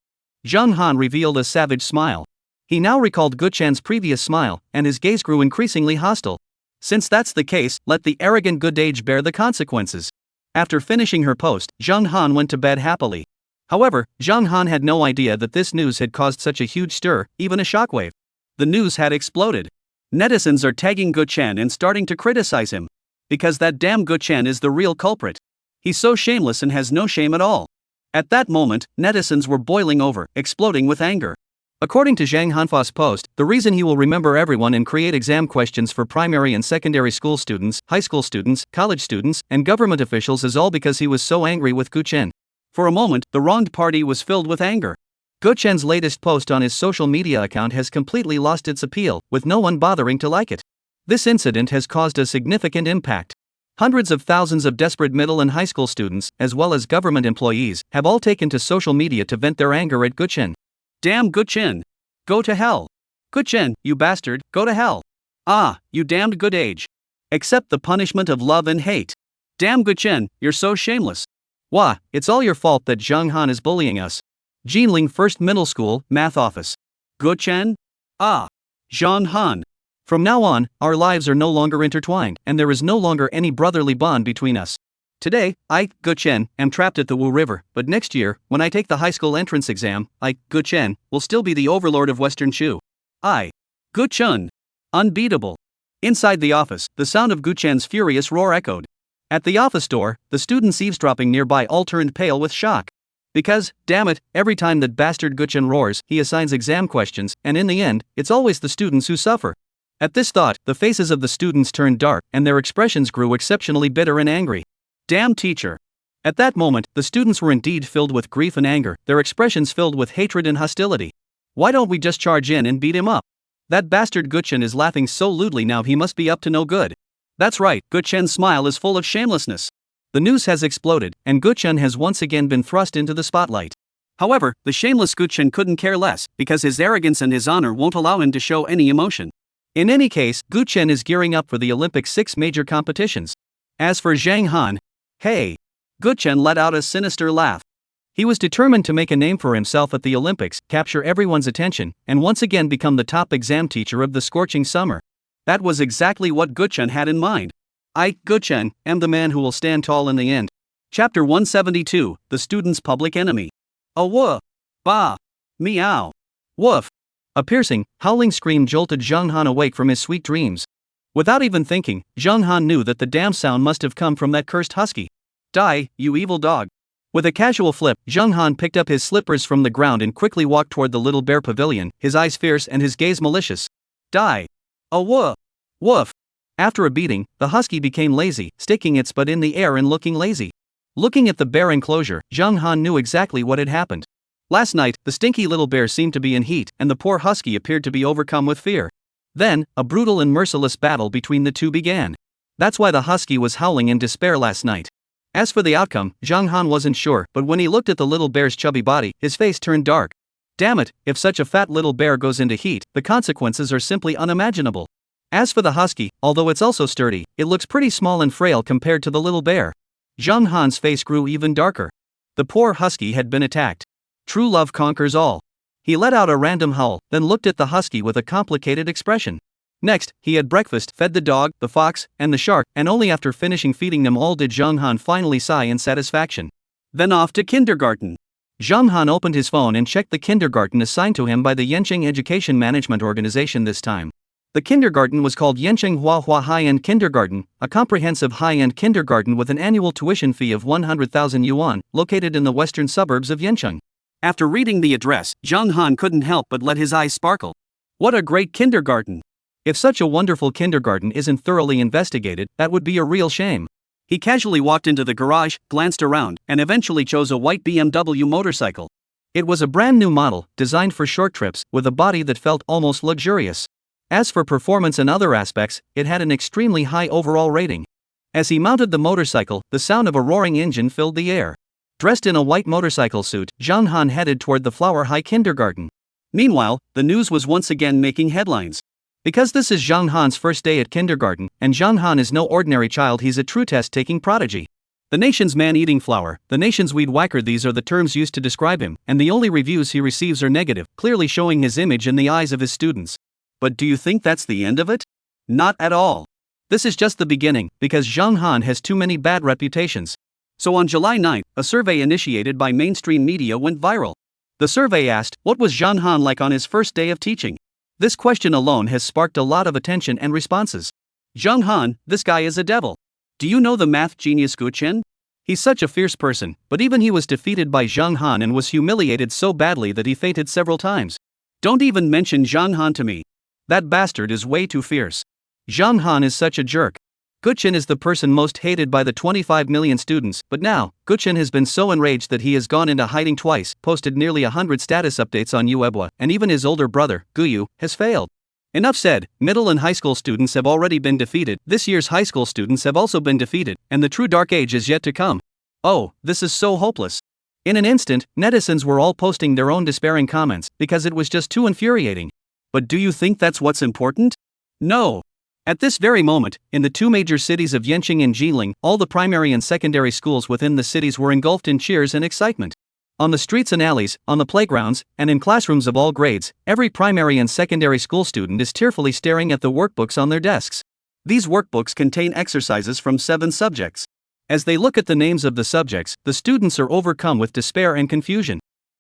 Zhang Han revealed a savage smile. He now recalled Gu Chen's previous smile, and his gaze grew increasingly hostile. Since that's the case, let the arrogant good age bear the consequences. After finishing her post, Zhang Han went to bed happily. However, Zhang Han had no idea that this news had caused such a huge stir, even a shockwave. The news had exploded. Netizens are tagging Gu Chen and starting to criticize him. Because that damn Gu Chen is the real culprit. He's so shameless and has no shame at all. At that moment, netizens were boiling over, exploding with anger. According to Zhang Hanfa's post, the reason he will remember everyone and create exam questions for primary and secondary school students, high school students, college students, and government officials is all because he was so angry with Gu Chen. For a moment, the wronged party was filled with anger. Gu Chen's latest post on his social media account has completely lost its appeal, with no one bothering to like it. This incident has caused a significant impact. Hundreds of thousands of desperate middle and high school students, as well as government employees, have all taken to social media to vent their anger at Gu Chen. Damn Gu Chen! Go to hell! Gu Chen, you bastard, go to hell! Ah, you damned good age! Accept the punishment of love and hate! Damn Gu Chen, you're so shameless! Wah, it's all your fault that Zhang Han is bullying us. Jinling First Middle School, Math Office. Gu Chen? Ah! Zhang Han! From now on, our lives are no longer intertwined, and there is no longer any brotherly bond between us. Today, I, Gu Chen, am trapped at the Wu River, but next year, when I take the high school entrance exam, I, Gu Chen, will still be the overlord of Western Shu. I, Gu Chen. Unbeatable. Inside the office, the sound of Gu Chen's furious roar echoed. At the office door, the students eavesdropping nearby all turned pale with shock. Because, damn it, every time that bastard Gu Chen roars, he assigns exam questions, and in the end, it's always the students who suffer. At this thought, the faces of the students turned dark, and their expressions grew exceptionally bitter and angry. Damn teacher! At that moment, the students were indeed filled with grief and anger, their expressions filled with hatred and hostility. Why don't we just charge in and beat him up? That bastard Gu Chen is laughing so lewdly now he must be up to no good. That's right, Gu Chen's smile is full of shamelessness. The news has exploded, and Gu Chen has once again been thrust into the spotlight. However, the shameless Gu Chen couldn't care less, because his arrogance and his honor won't allow him to show any emotion. In any case, Gu Chen is gearing up for the Olympics' 6 major competitions. As for Zhang Han, hey! Gu Chen let out a sinister laugh. He was determined to make a name for himself at the Olympics, capture everyone's attention, and once again become the top exam teacher of the scorching summer. That was exactly what Gu Chen had in mind. I, Gu Chen, am the man who will stand tall in the end. Chapter 172, The Student's Public Enemy. A woof! Bah! Meow! Woof! A piercing, howling scream jolted Zhang Han awake from his sweet dreams. Without even thinking, Zhang Han knew that the damn sound must have come from that cursed husky. Die, you evil dog! With a casual flip, Zhang Han picked up his slippers from the ground and quickly walked toward the little bear pavilion, his eyes fierce and his gaze malicious. Die! A woof! Woof! After a beating, the husky became lazy, sticking its butt in the air and looking lazy. Looking at the bear enclosure, Zhang Han knew exactly what had happened. Last night, the stinky little bear seemed to be in heat, and the poor husky appeared to be overcome with fear. Then, a brutal and merciless battle between the two began. That's why the husky was howling in despair last night. As for the outcome, Zhang Han wasn't sure, but when he looked at the little bear's chubby body, his face turned dark. Damn it, if such a fat little bear goes into heat, the consequences are simply unimaginable. As for the husky, although it's also sturdy, it looks pretty small and frail compared to the little bear. Zhang Han's face grew even darker. The poor husky had been attacked. True love conquers all. He let out a random howl, then looked at the husky with a complicated expression. Next, he had breakfast, fed the dog, the fox, and the shark, and only after finishing feeding them all did Zhang Han finally sigh in satisfaction. Then off to kindergarten. Zhang Han opened his phone and checked the kindergarten assigned to him by the Yanqing Education Management Organization this time. The kindergarten was called Yanqing Huahua High-End Kindergarten, a comprehensive high-end kindergarten with an annual tuition fee of 100,000 yuan, located in the western suburbs of Yanqing. After reading the address, Zhang Han couldn't help but let his eyes sparkle. What a great kindergarten! If such a wonderful kindergarten isn't thoroughly investigated, that would be a real shame. He casually walked into the garage, glanced around, and eventually chose a white BMW motorcycle. It was a brand new model, designed for short trips, with a body that felt almost luxurious. As for performance and other aspects, it had an extremely high overall rating. As he mounted the motorcycle, the sound of a roaring engine filled the air. Dressed in a white motorcycle suit, Zhang Han headed toward the Flower High Kindergarten. Meanwhile, the news was once again making headlines. Because this is Zhang Han's first day at kindergarten, and Zhang Han is no ordinary child, he's a true test-taking prodigy. The nation's man-eating flower, the nation's weed whacker, these are the terms used to describe him, and the only reviews he receives are negative, clearly showing his image in the eyes of his students. But do you think that's the end of it? Not at all. This is just the beginning, because Zhang Han has too many bad reputations. So on July 9, a survey initiated by mainstream media went viral. The survey asked, what was Zhang Han like on his first day of teaching? This question alone has sparked a lot of attention and responses. Zhang Han, this guy is a devil. Do you know the math genius Gu Chen? He's such a fierce person, but even he was defeated by Zhang Han and was humiliated so badly that he fainted several times. Don't even mention Zhang Han to me. That bastard is way too fierce. Zhang Han is such a jerk. Gu Chen is the person most hated by the 25 million students, but now, Gu Chen has been so enraged that he has gone into hiding twice, posted nearly 100 status updates on Weibo, and even his older brother, Guyu, has failed. Enough said, middle and high school students have already been defeated, this year's high school students have also been defeated, and the true dark age is yet to come. Oh, this is so hopeless. In an instant, netizens were all posting their own despairing comments, because it was just too infuriating. But do you think that's what's important? No. At this very moment, in the two major cities of Yanqing and Jilin, all the primary and secondary schools within the cities were engulfed in cheers and excitement. On the streets and alleys, on the playgrounds, and in classrooms of all grades, every primary and secondary school student is tearfully staring at the workbooks on their desks. These workbooks contain exercises from 7 subjects. As they look at the names of the subjects, the students are overcome with despair and confusion.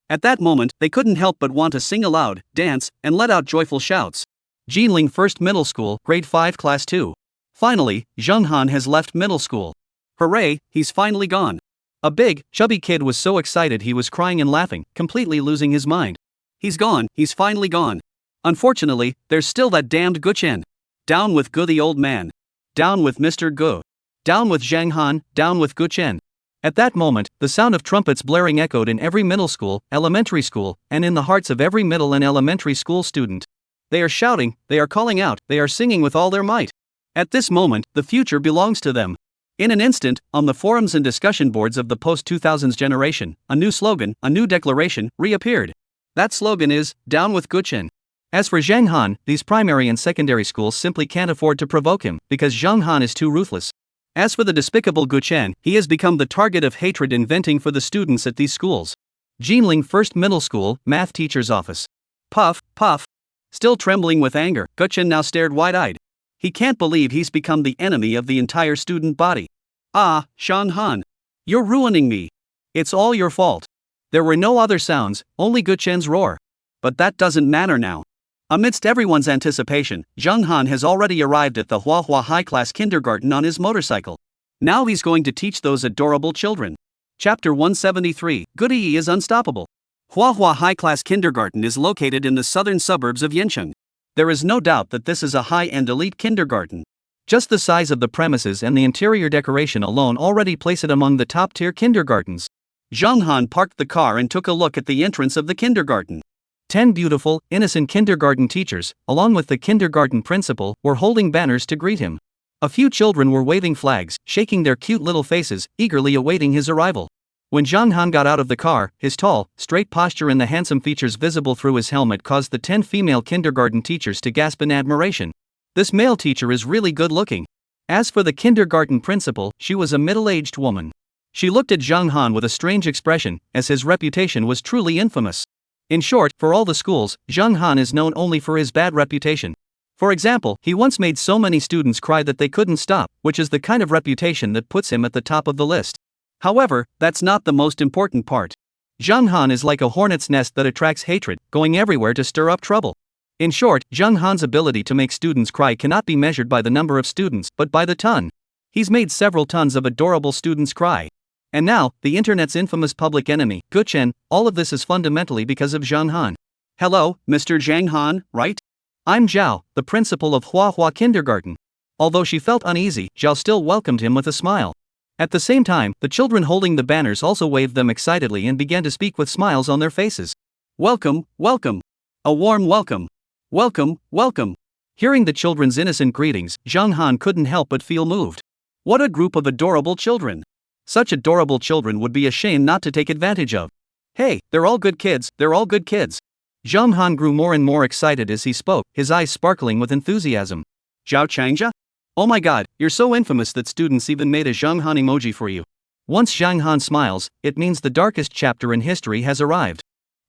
At that moment, they couldn't help but want to sing aloud, dance, and let out joyful shouts. Jilin First Middle School, Grade 5 Class 2. Finally, Zhang Han has left middle school. Hooray, he's finally gone. A big, chubby kid was so excited he was crying and laughing, completely losing his mind. He's gone, he's finally gone. Unfortunately, there's still that damned Gu Chen. Down with Gu the old man. Down with Mr. Gu. Down with Zhang Han, down with Gu Chen. At that moment, the sound of trumpets blaring echoed in every middle school, elementary school, and in the hearts of every middle and elementary school student. They are shouting, they are calling out, they are singing with all their might. At this moment, the future belongs to them. In an instant, on the forums and discussion boards of the post-2000s generation, a new slogan, a new declaration, reappeared. That slogan is, down with Gu Chen. As for Zhang Han, these primary and secondary schools simply can't afford to provoke him, because Zhang Han is too ruthless. As for the despicable Gu Chen, he has become the target of hatred inventing for the students at these schools. Jilin First Middle School, Math Teacher's Office. Puff, puff. Still trembling with anger, Gu Chen now stared wide-eyed. He can't believe he's become the enemy of the entire student body. Ah, Zhang Han. You're ruining me. It's all your fault. There were no other sounds, only Gu Chen's roar. But that doesn't matter now. Amidst everyone's anticipation, Zhang Han has already arrived at the Huahua High-Class Kindergarten on his motorcycle. Now he's going to teach those adorable children. Chapter 173, Goody is unstoppable. Huahua High-Class Kindergarten is located in the southern suburbs of Yanqing. There is no doubt that this is a high-end elite kindergarten. Just the size of the premises and the interior decoration alone already place it among the top-tier kindergartens. Zhang Han parked the car and took a look at the entrance of the kindergarten. 10 beautiful, innocent kindergarten teachers, along with the kindergarten principal, were holding banners to greet him. A few children were waving flags, shaking their cute little faces, eagerly awaiting his arrival. When Zhang Han got out of the car, his tall, straight posture and the handsome features visible through his helmet caused the 10 female kindergarten teachers to gasp in admiration. This male teacher is really good looking. As for the kindergarten principal, she was a middle-aged woman. She looked at Zhang Han with a strange expression, as his reputation was truly infamous. In short, for all the schools, Zhang Han is known only for his bad reputation. For example, he once made so many students cry that they couldn't stop, which is the kind of reputation that puts him at the top of the list. However, that's not the most important part. Zhang Han is like a hornet's nest that attracts hatred, going everywhere to stir up trouble. In short, Zhang Han's ability to make students cry cannot be measured by the number of students, but by the ton. He's made several tons of adorable students cry. And now, the internet's infamous public enemy, Gu Chen, all of this is fundamentally because of Zhang Han. Hello, Mr. Zhang Han, right? I'm Zhao, the principal of Huahua Kindergarten. Although she felt uneasy, Zhao still welcomed him with a smile. At the same time, the children holding the banners also waved them excitedly and began to speak with smiles on their faces. Welcome, welcome. A warm welcome. Welcome, welcome. Hearing the children's innocent greetings, Zhang Han couldn't help but feel moved. What a group of adorable children. Such adorable children would be a shame not to take advantage of. Hey, they're all good kids, they're all good kids. Zhang Han grew more and more excited as he spoke, his eyes sparkling with enthusiasm. Zhao Changja? Oh my god, you're so infamous that students even made a Zhang Han emoji for you. Once Zhang Han smiles, it means the darkest chapter in history has arrived.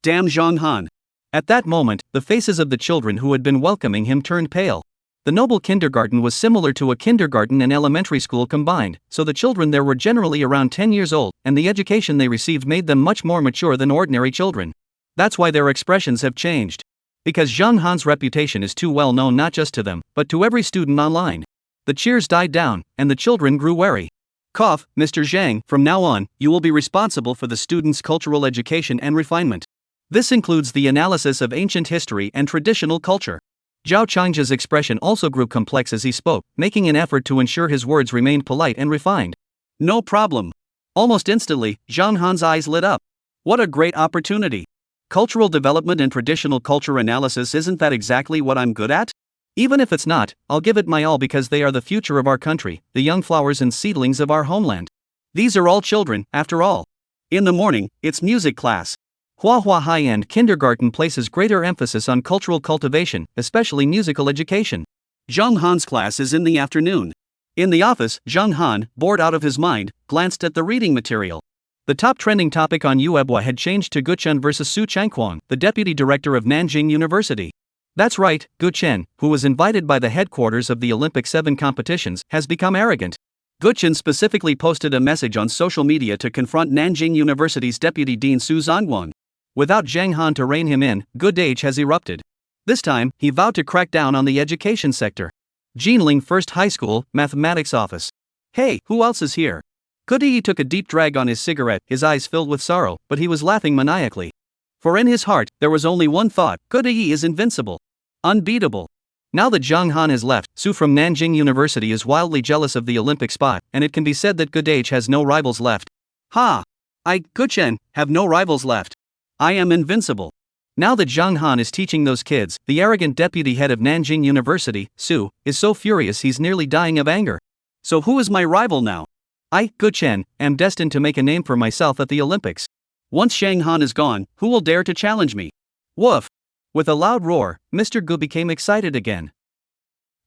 Damn Zhang Han. At that moment, the faces of the children who had been welcoming him turned pale. The noble kindergarten was similar to a kindergarten and elementary school combined, so the children there were generally around 10 years old, and the education they received made them much more mature than ordinary children. That's why their expressions have changed. Because Zhang Han's reputation is too well known not just to them, but to every student online. The cheers died down, and the children grew wary. Cough, Mr. Zhang, from now on, you will be responsible for the students' cultural education and refinement. This includes the analysis of ancient history and traditional culture. Zhao Changji's expression also grew complex as he spoke, making an effort to ensure his words remained polite and refined. No problem. Almost instantly, Zhang Han's eyes lit up. What a great opportunity. Cultural development and traditional culture analysis, isn't that exactly what I'm good at? Even if it's not, I'll give it my all because they are the future of our country, the young flowers and seedlings of our homeland. These are all children, after all. In the morning, it's music class. Manhwa high-end kindergarten places greater emphasis on cultural cultivation, especially musical education. Zhang Han's class is in the afternoon. In the office, Zhang Han, bored out of his mind, glanced at the reading material. The top trending topic on Yuebwa had changed to Gu Chen versus Su Changquang, the deputy director of Nanjing University. That's right, Gu Chen, who was invited by the headquarters of the Olympic 7 competitions, has become arrogant. Gu Chen specifically posted a message on social media to confront Nanjing University's deputy dean Su Zhanguang. Without Zhang Han to rein him in, good age has erupted. This time, he vowed to crack down on the education sector. Jinling First High School, Mathematics Office. Hey, who else is here? Goody took a deep drag on his cigarette, his eyes filled with sorrow, but he was laughing maniacally. For in his heart, there was only one thought: Goody is invincible. Unbeatable. Now that Zhang Han has left, Su from Nanjing University is wildly jealous of the Olympic spot, and it can be said that good age has no rivals left. Ha! Gu Chen, have no rivals left. I am invincible. Now that Zhang Han is teaching those kids, the arrogant deputy head of Nanjing University, Su, is so furious he's nearly dying of anger. So who is my rival now? I, Gu Chen, am destined to make a name for myself at the Olympics. Once Zhang Han is gone, who will dare to challenge me? Woof! With a loud roar, Mr. Gu became excited again.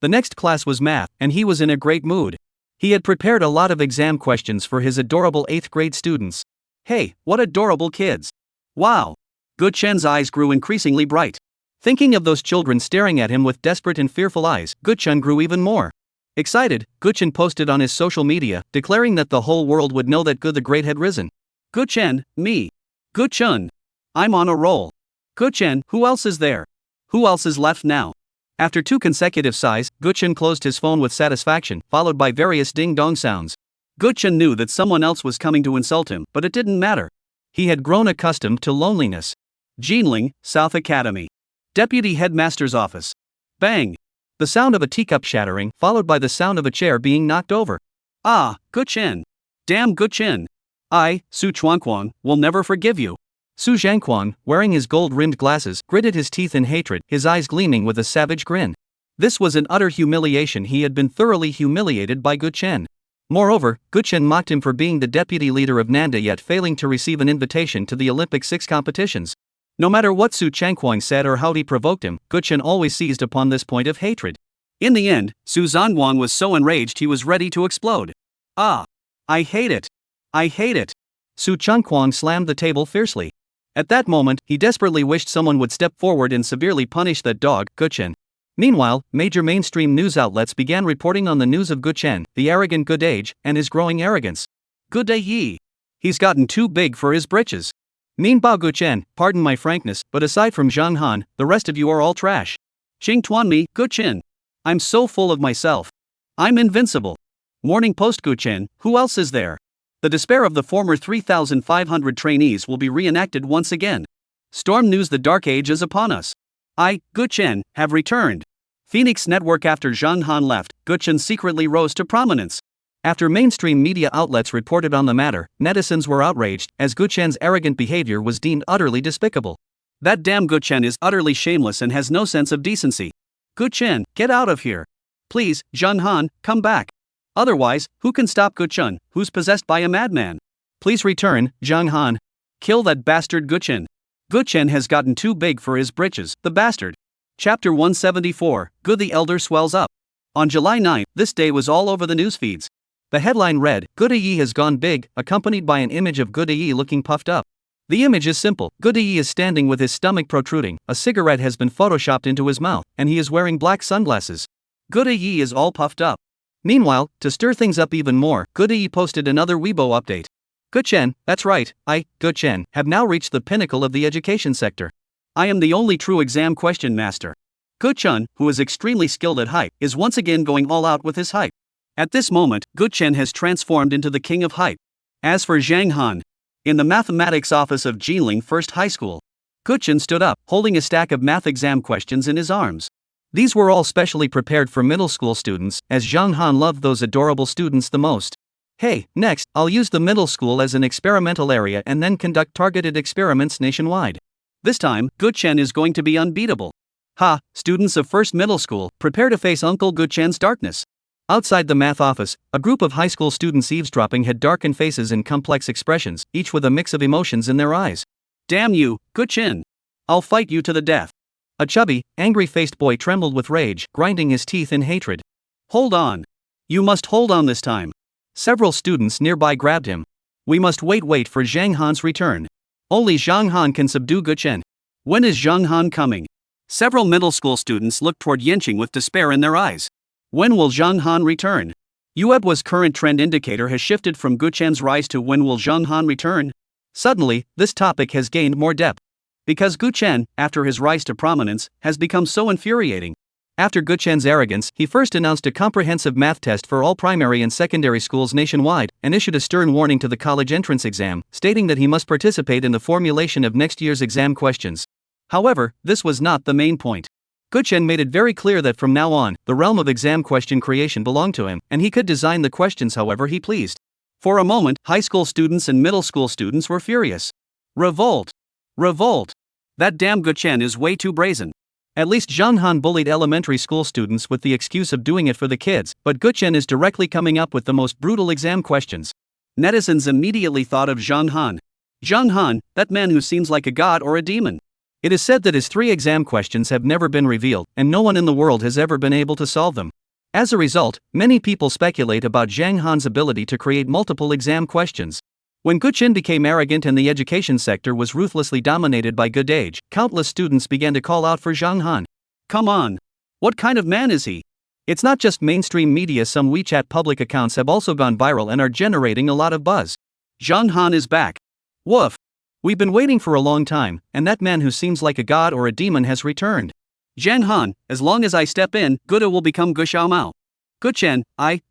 The next class was math, and he was in a great mood. He had prepared a lot of exam questions for his adorable 8th grade students. Hey, what adorable kids! Wow! Gu Chen's eyes grew increasingly bright. Thinking of those children staring at him with desperate and fearful eyes, Gu Chen grew even more excited. Gu Chen posted on his social media, declaring that the whole world would know that Gu the Great had risen. Gu Chen, me. Gu Chen. I'm on a roll. Gu Chen, who else is there? Who else is left now? After 2 consecutive sighs, Gu Chen closed his phone with satisfaction, followed by various ding-dong sounds. Gu Chen knew that someone else was coming to insult him, but it didn't matter. He had grown accustomed to loneliness. Jinling, South Academy. Deputy Headmaster's Office. Bang! The sound of a teacup shattering, followed by the sound of a chair being knocked over. Ah, Gu Chen. Damn Gu Chen. I, Su Chuanquang, will never forgive you. Su Zhanguang, wearing his gold-rimmed glasses, gritted his teeth in hatred, his eyes gleaming with a savage grin. This was an utter humiliation. He had been thoroughly humiliated by Gu Chen. Moreover, Gu Chen mocked him for being the deputy leader of Nanda yet failing to receive an invitation to the Olympic 6 competitions. No matter what Su Changquang said or how he provoked him, Gu Chen always seized upon this point of hatred. In the end, Su Zhanguang was so enraged he was ready to explode. Ah! I hate it! I hate it! Su Changquang slammed the table fiercely. At that moment, he desperately wished someone would step forward and severely punish that dog, Gu Chen. Meanwhile, major mainstream news outlets began reporting on the news of Gu Chen, the arrogant good age, and his growing arrogance. Good day ye! He's gotten too big for his britches. Mean Bao Gu Chen, pardon my frankness, but aside from Zhang Han, the rest of you are all trash. Xing Tuan me, Gu Chen. I'm so full of myself. I'm invincible. Morning Post Gu Chen, who else is there? The despair of the former 3,500 trainees will be reenacted once again. Storm News: the dark age is upon us. I, Gu Chen, have returned. Phoenix Network. After Zhang Han left, Gu Chen secretly rose to prominence. After mainstream media outlets reported on the matter, netizens were outraged, as Gu Chen's arrogant behavior was deemed utterly despicable. That damn Gu Chen is utterly shameless and has no sense of decency. Gu Chen, get out of here. Please, Zhang Han, come back. Otherwise, who can stop Gu Chen, who's possessed by a madman? Please return, Zhang Han. Kill that bastard Gu Chen. Guchen has gotten too big for his britches, the bastard. Chapter 174, Gu the Elder swells up. On July 9, this day was all over the news feeds. The headline read, Gu Yi has gone big, accompanied by an image of Gu Yi looking puffed up. The image is simple. Gu Yi is standing with his stomach protruding, a cigarette has been photoshopped into his mouth, and he is wearing black sunglasses. Gu Yi is all puffed up. Meanwhile, to stir things up even more, Gu Yi posted another Weibo update. Guchen, that's right, Guchen, have now reached the pinnacle of the education sector. I am the only true exam question master. Guchen, who is extremely skilled at hype, is once again going all out with his hype. At this moment, Guchen has transformed into the king of hype. As for Zhang Han, in the mathematics office of Jinling First High School, Guchen stood up, holding a stack of math exam questions in his arms. These were all specially prepared for middle school students, as Zhang Han loved those adorable students the most. Hey, next, I'll use the middle school as an experimental area and then conduct targeted experiments nationwide. This time, Guchen is going to be unbeatable. Ha, students of first middle school, prepare to face Uncle Guchen's darkness. Outside the math office, a group of high school students eavesdropping had darkened faces and complex expressions, each with a mix of emotions in their eyes. Damn you, Guchen! I'll fight you to the death. A chubby, angry-faced boy trembled with rage, grinding his teeth in hatred. Hold on. You must hold on this time. Several students nearby grabbed him. We must wait for Zhang Han's return. Only Zhang Han can subdue Guchen. When is Zhang Han coming? Several middle school students looked toward Yanqing with despair in their eyes. When will Zhang Han return? Yuebwa's current trend indicator has shifted from Guchen's rise to when will Zhang Han return? Suddenly, this topic has gained more depth. Because Guchen, after his rise to prominence, has become so infuriating. After Guchen's arrogance, he first announced a comprehensive math test for all primary and secondary schools nationwide, and issued a stern warning to the college entrance exam, stating that he must participate in the formulation of next year's exam questions. However, this was not the main point. Guchen made it very clear that from now on, the realm of exam question creation belonged to him, and he could design the questions however he pleased. For a moment, high school students and middle school students were furious. Revolt! Revolt! That damn Guchen is way too brazen. At least Zhang Han bullied elementary school students with the excuse of doing it for the kids, but Guchen is directly coming up with the most brutal exam questions. Netizens immediately thought of Zhang Han. Zhang Han, that man who seems like a god or a demon. It is said that his 3 exam questions have never been revealed, and no one in the world has ever been able to solve them. As a result, many people speculate about Zhang Han's ability to create multiple exam questions. When Guchen became arrogant and the education sector was ruthlessly dominated by good age, countless students began to call out for Zhang Han. Come on! What kind of man is he? It's not just mainstream media, some WeChat public accounts have also gone viral and are generating a lot of buzz. Zhang Han is back. Woof! We've been waiting for a long time, and that man who seems like a god or a demon has returned. Zhang Han, as long as I step in, Guda will become Gu Xiaomao. Guchen,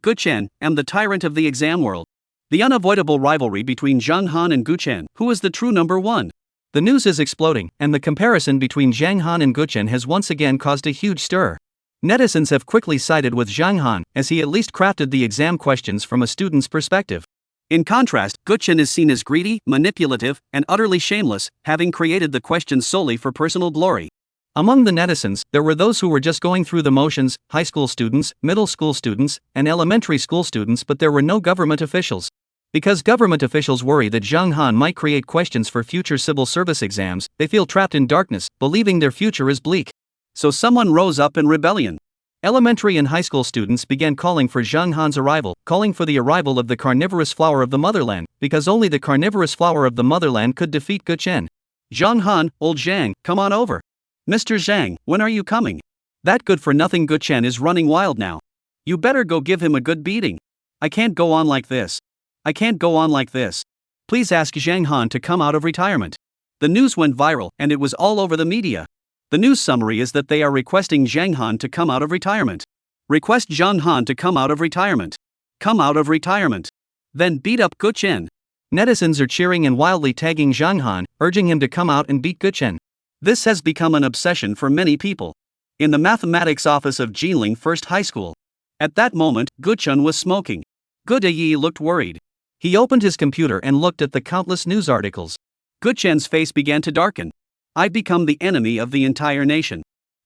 Guchen, am the tyrant of the exam world. The unavoidable rivalry between Zhang Han and Guchen, who is the true number one. The news is exploding, and the comparison between Zhang Han and Guchen has once again caused a huge stir. Netizens have quickly sided with Zhang Han, as he at least crafted the exam questions from a student's perspective. In contrast, Guchen is seen as greedy, manipulative, and utterly shameless, having created the questions solely for personal glory. Among the netizens, there were those who were just going through the motions, high school students, middle school students, and elementary school students, but there were no government officials. Because government officials worry that Zhang Han might create questions for future civil service exams, they feel trapped in darkness, believing their future is bleak. So someone rose up in rebellion. Elementary and high school students began calling for Zhang Han's arrival, calling for the arrival of the carnivorous flower of the motherland, because only the carnivorous flower of the motherland could defeat Guchen. Zhang Han, old Zhang, come on over. Mr. Zhang, when are you coming? That good-for-nothing Guchen is running wild now. You better go give him a good beating. I can't go on like this. I can't go on like this. Please ask Zhang Han to come out of retirement. The news went viral, and it was all over the media. The news summary is that they are requesting Zhang Han to come out of retirement. Request Zhang Han to come out of retirement. Come out of retirement. Then beat up Guchen. Netizens are cheering and wildly tagging Zhang Han, urging him to come out and beat Guchen. This has become an obsession for many people. In the mathematics office of Jinling First High School. At that moment, Guchen was smoking. Gu Yi looked worried. He opened his computer and looked at the countless news articles. Guchen's face began to darken. I've become the enemy of the entire nation.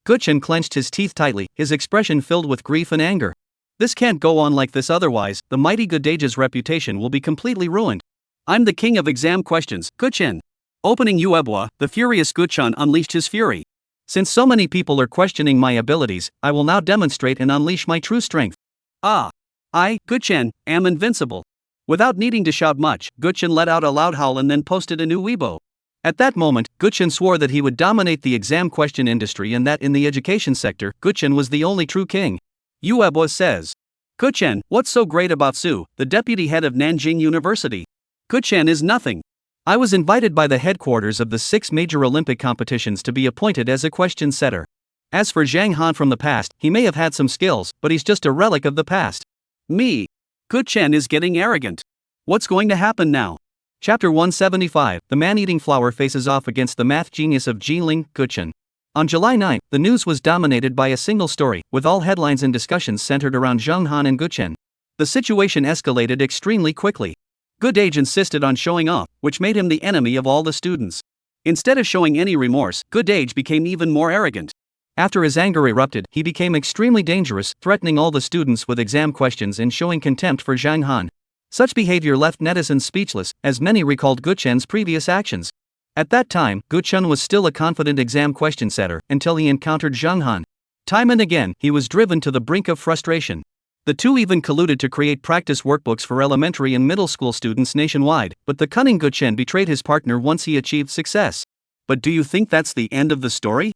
Guchen clenched his teeth tightly, his expression filled with grief and anger. This can't go on like this, otherwise, the mighty Gudage's reputation will be completely ruined. I'm the king of exam questions, Guchen. Opening Uebwa, the furious Guchun unleashed his fury. Since so many people are questioning my abilities, I will now demonstrate and unleash my true strength. I, Guchen, am invincible. Without needing to shout much, Guchen let out a loud howl and then posted a new Weibo. At that moment, Guchen swore that he would dominate the exam question industry and that in the education sector, Guchen was the only true king. Uebwa says, Guchen, what's so great about Su, the deputy head of Nanjing University? Guchen is nothing. I was invited by the headquarters of the 6 major Olympic competitions to be appointed as a question setter. As for Zhang Han from the past, he may have had some skills, but he's just a relic of the past. Me. Guchen is getting arrogant. What's going to happen now? Chapter 175, The Man-Eating Flower faces off against the math genius of Jinling, Guchen. On July 9, the news was dominated by a single story, with all headlines and discussions centered around Zhang Han and Guchen. The situation escalated extremely quickly. Good Age insisted on showing off, which made him the enemy of all the students. Instead of showing any remorse, Good Age became even more arrogant. After his anger erupted, he became extremely dangerous, threatening all the students with exam questions and showing contempt for Zhang Han. Such behavior left netizens speechless, as many recalled Guchen's previous actions. At that time, Guchen was still a confident exam question setter, until he encountered Zhang Han. Time and again, he was driven to the brink of frustration. The two even colluded to create practice workbooks for elementary and middle school students nationwide, but the cunning Guchen betrayed his partner once he achieved success. But do you think that's the end of the story?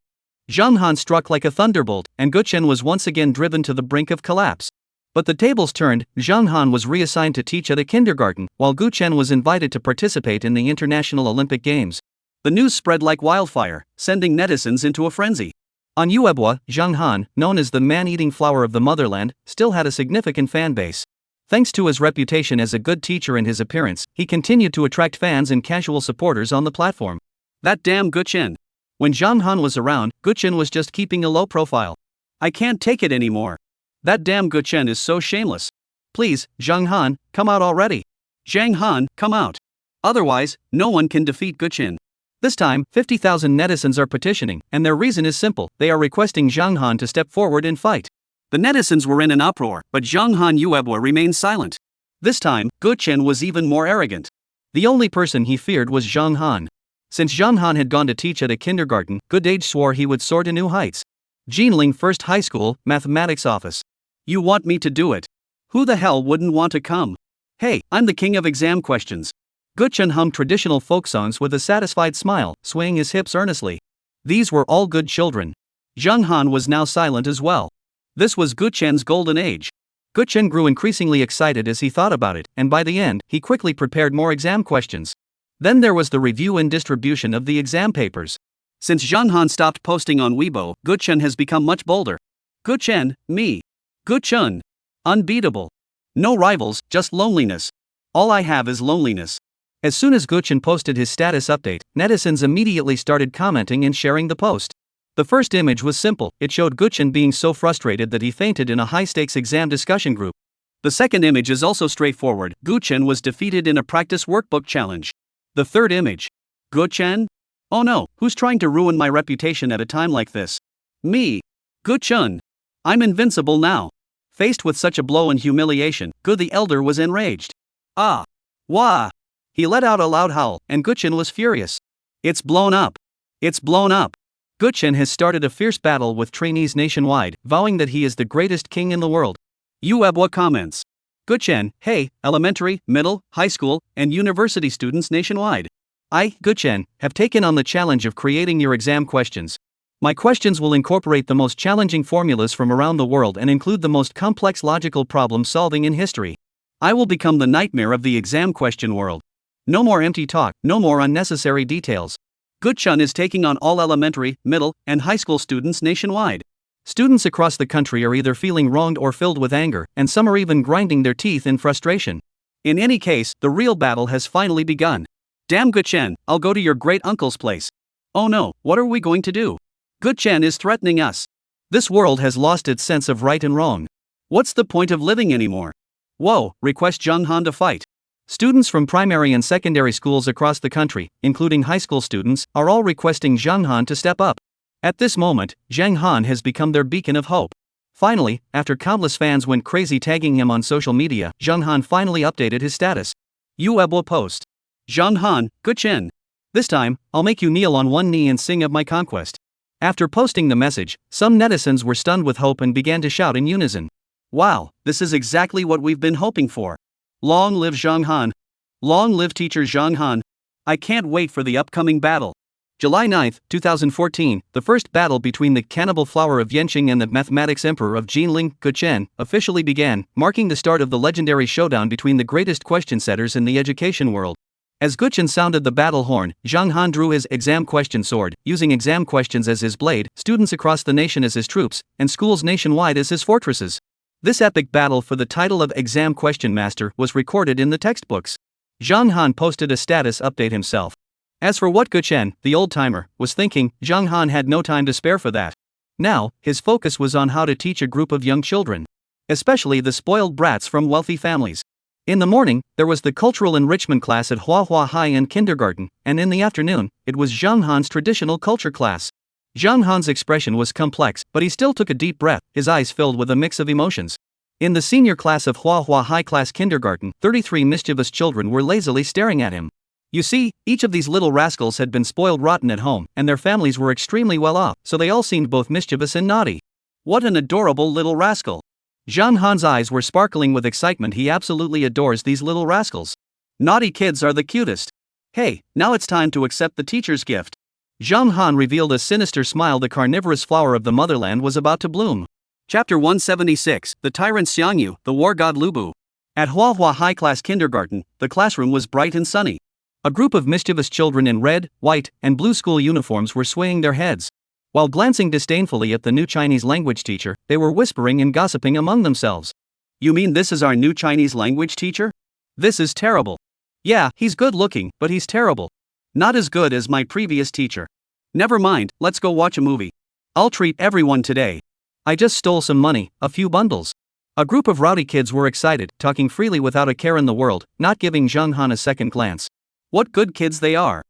Zhang Han struck like a thunderbolt, and Guchen was once again driven to the brink of collapse. But the tables turned. Zhang Han was reassigned to teach at a kindergarten, while Guchen was invited to participate in the International Olympic Games. The news spread like wildfire, sending netizens into a frenzy. On Uebwa, Zhang Han, known as the man-eating flower of the motherland, still had a significant fan base. Thanks to his reputation as a good teacher and his appearance, he continued to attract fans and casual supporters on the platform. That damn Guchen. When Zhang Han was around, Guchen was just keeping a low profile. I can't take it anymore. That damn Guchen is so shameless. Please, Zhang Han, come out already. Zhang Han, come out. Otherwise, no one can defeat Guchen. This time, 50,000 netizens are petitioning, and their reason is simple: they are requesting Zhang Han to step forward and fight. The netizens were in an uproar, but Zhang Han Uebwa remained silent. This time, Guchen was even more arrogant. The only person he feared was Zhang Han. Since Zhang Han had gone to teach at a kindergarten, Good Age swore he would soar to new heights. Jinling First High School, Mathematics Office. You want me to do it? Who the hell wouldn't want to come? Hey, I'm the king of exam questions. Guchen hummed traditional folk songs with a satisfied smile, swaying his hips earnestly. These were all good children. Zhang Han was now silent as well. This was Guchen's golden age. Guchen grew increasingly excited as he thought about it, and by the end, he quickly prepared more exam questions. Then there was the review and distribution of the exam papers. Since Zhang Han stopped posting on Weibo, Guchen has become much bolder. Guchen, me. Guchen. Unbeatable. No rivals, just loneliness. All I have is loneliness. As soon as Guchen posted his status update, netizens immediately started commenting and sharing the post. The first image was simple. It showed Guchen being so frustrated that he fainted in a high-stakes exam discussion group. The second image is also straightforward. Guchen was defeated in a practice workbook challenge. The third image. Guchen? Oh no, who's trying to ruin my reputation at a time like this? Me. Guchen. I'm invincible now. Faced with such a blow and humiliation, Gu the Elder was enraged. Ah. Wah. He let out a loud howl, and Guchen was furious. It's blown up. It's blown up. Guchen has started a fierce battle with trainees nationwide, vowing that he is the greatest king in the world. Uebwa comments. Guchen, hey, elementary, middle, high school, and university students nationwide. I, Guchen, have taken on the challenge of creating your exam questions. My questions will incorporate the most challenging formulas from around the world and include the most complex logical problem solving in history. I will become the nightmare of the exam question world. No more empty talk, no more unnecessary details. Guchen is taking on all elementary, middle, and high school students nationwide. Students across the country are either feeling wronged or filled with anger, and some are even grinding their teeth in frustration. In any case, the real battle has finally begun. Damn Guchen, I'll go to your great uncle's place. Oh no, what are we going to do? Guchen is threatening us. This world has lost its sense of right and wrong. What's the point of living anymore? Whoa, request Zhang Han to fight. Students from primary and secondary schools across the country, including high school students, are all requesting Zhang Han to step up. At this moment, Zhang Han has become their beacon of hope. Finally, after countless fans went crazy tagging him on social media, Zhang Han finally updated his status. Uebwa post. Zhang Han, Guchen. This time, I'll make you kneel on one knee and sing of my conquest. After posting the message, some netizens were stunned with hope and began to shout in unison. Wow, this is exactly what we've been hoping for. Long live Zhang Han. Long live teacher Zhang Han. I can't wait for the upcoming battle. July 9, 2014, the first battle between the cannibal flower of Yenqing and the mathematics emperor of Jinling, Guqian, officially began, marking the start of the legendary showdown between the greatest question setters in the education world. As Guqian sounded the battle horn, Zhang Han drew his exam question sword, using exam questions as his blade, students across the nation as his troops, and schools nationwide as his fortresses. This epic battle for the title of Exam Question Master was recorded in the textbooks. Zhang Han posted a status update himself. As for what Guqian, the old-timer, was thinking, Zhang Han had no time to spare for that. Now, his focus was on how to teach a group of young children, especially the spoiled brats from wealthy families. In the morning, there was the cultural enrichment class at Manhwa High and Kindergarten, and in the afternoon, it was Zhang Han's traditional culture class. Zhang Han's expression was complex, but he still took a deep breath, his eyes filled with a mix of emotions. In the senior class of Manhwa High Class Kindergarten, 33 mischievous children were lazily staring at him. You see, each of these little rascals had been spoiled rotten at home, and their families were extremely well off, so they all seemed both mischievous and naughty. What an adorable little rascal! Zhang Han's eyes were sparkling with excitement. He absolutely adores these little rascals. Naughty kids are the cutest. Hey, now it's time to accept the teacher's gift. Zhang Han revealed a sinister smile. The carnivorous flower of the motherland was about to bloom. Chapter 176, The Tyrant Xiangyu, the War God Lubu. At Manhwa High Class Kindergarten, the classroom was bright and sunny. A group of mischievous children in red, white, and blue school uniforms were swaying their heads. While glancing disdainfully at the new Chinese language teacher, they were whispering and gossiping among themselves. You mean this is our new Chinese language teacher? This is terrible. Yeah, he's good looking, but he's terrible. Not as good as my previous teacher. Never mind, let's go watch a movie. I'll treat everyone today. I just stole some money, a few bundles. A group of rowdy kids were excited, talking freely without a care in the world, not giving Zhang Han a second glance. What good kids they are.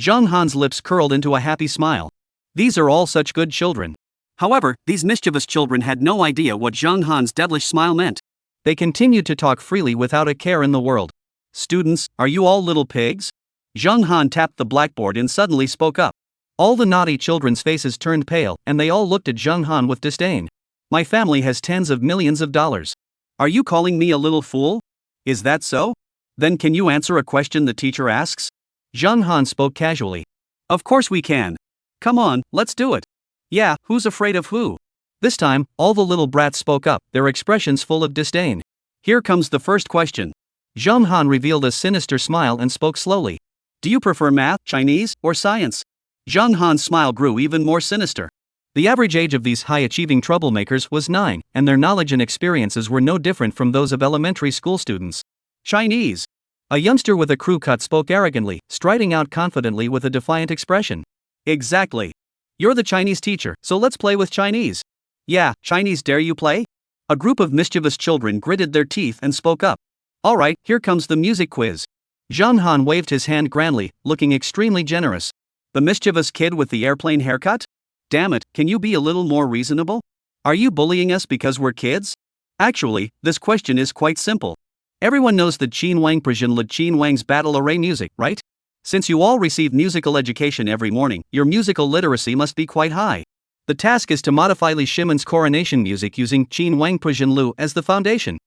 Zhang Han's lips curled into a happy smile. These are all such good children. However, these mischievous children had no idea what Zhang Han's devilish smile meant. They continued to talk freely without a care in the world. Students, are you all little pigs? Zhang Han tapped the blackboard and suddenly spoke up. All the naughty children's faces turned pale, and they all looked at Zhang Han with disdain. My family has tens of millions of dollars. Are you calling me a little fool? Is that so? Then can you answer a question the teacher asks? Zhang Han spoke casually. Of course we can. Come on, let's do it. Yeah, who's afraid of who? This time, all the little brats spoke up, their expressions full of disdain. Here comes the first question. Zhang Han revealed a sinister smile and spoke slowly. Do you prefer math, Chinese, or science? Zhang Han's smile grew even more sinister. The average age of these high-achieving troublemakers was 9, and their knowledge and experiences were no different from those of elementary school students. Chinese. A youngster with a crew cut spoke arrogantly, striding out confidently with a defiant expression. Exactly. You're the Chinese teacher, so let's play with Chinese. Yeah, Chinese, dare you play? A group of mischievous children gritted their teeth and spoke up. Alright, here comes the music quiz. Zhang Han waved his hand grandly, looking extremely generous. The mischievous kid with the airplane haircut? Damn it, can you be a little more reasonable? Are you bullying us because we're kids? Actually, this question is quite simple. Everyone knows the Qin Wang Prajin Le Qin Wang's battle array music, right? Since you all receive musical education every morning, your musical literacy must be quite high. The task is to modify Li Shimon's coronation music using Qin Wang Prajin Lu as the foundation.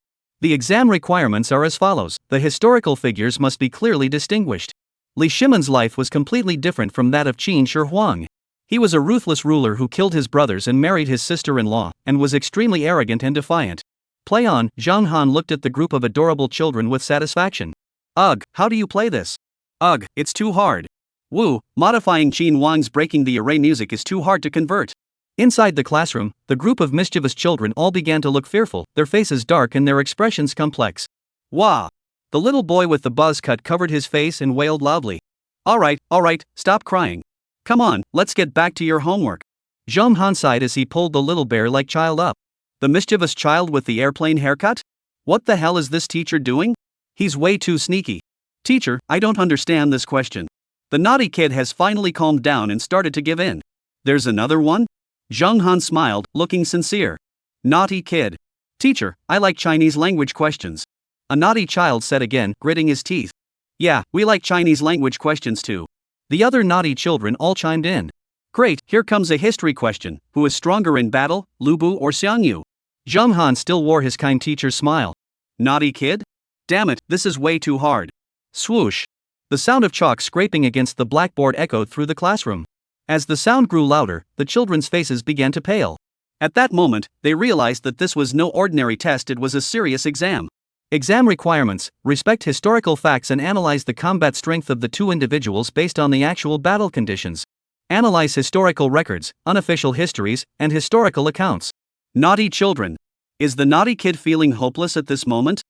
The exam requirements are as follows. The historical figures must be clearly distinguished. Li Shimon's life was completely different from that of Qin Shi Huang. He was a ruthless ruler who killed his brothers and married his sister-in-law, and was extremely arrogant and defiant. Play on. Zhang Han looked at the group of adorable children with satisfaction. Ugh, how do you play this? Ugh, it's too hard. Woo, modifying Qin Wang's breaking the array music is too hard to convert. Inside the classroom, the group of mischievous children all began to look fearful, their faces dark and their expressions complex. Wah! The little boy with the buzz cut covered his face and wailed loudly. Alright, stop crying. Come on, let's get back to your homework. Zhang Han sighed as he pulled the little bear-like child up. The mischievous child with the airplane haircut? What the hell is this teacher doing? He's way too sneaky. Teacher, I don't understand this question. The naughty kid has finally calmed down and started to give in. There's another one? Zhang Han smiled, looking sincere. Naughty kid. Teacher, I like Chinese language questions. A naughty child said again, gritting his teeth. Yeah, we like Chinese language questions too. The other naughty children all chimed in. Great, here comes a history question. Who is stronger in battle, Lubu or Xiangyu? Zhang Han still wore his kind teacher's smile. Naughty kid? Damn it, this is way too hard. Swoosh! The sound of chalk scraping against the blackboard echoed through the classroom. As the sound grew louder, the children's faces began to pale. At that moment, they realized that this was no ordinary test, it was a serious exam. Exam requirements: respect historical facts and analyze the combat strength of the two individuals based on the actual battle conditions. Analyze historical records, unofficial histories, and historical accounts. Naughty children. Is the naughty kid feeling hopeless at this moment?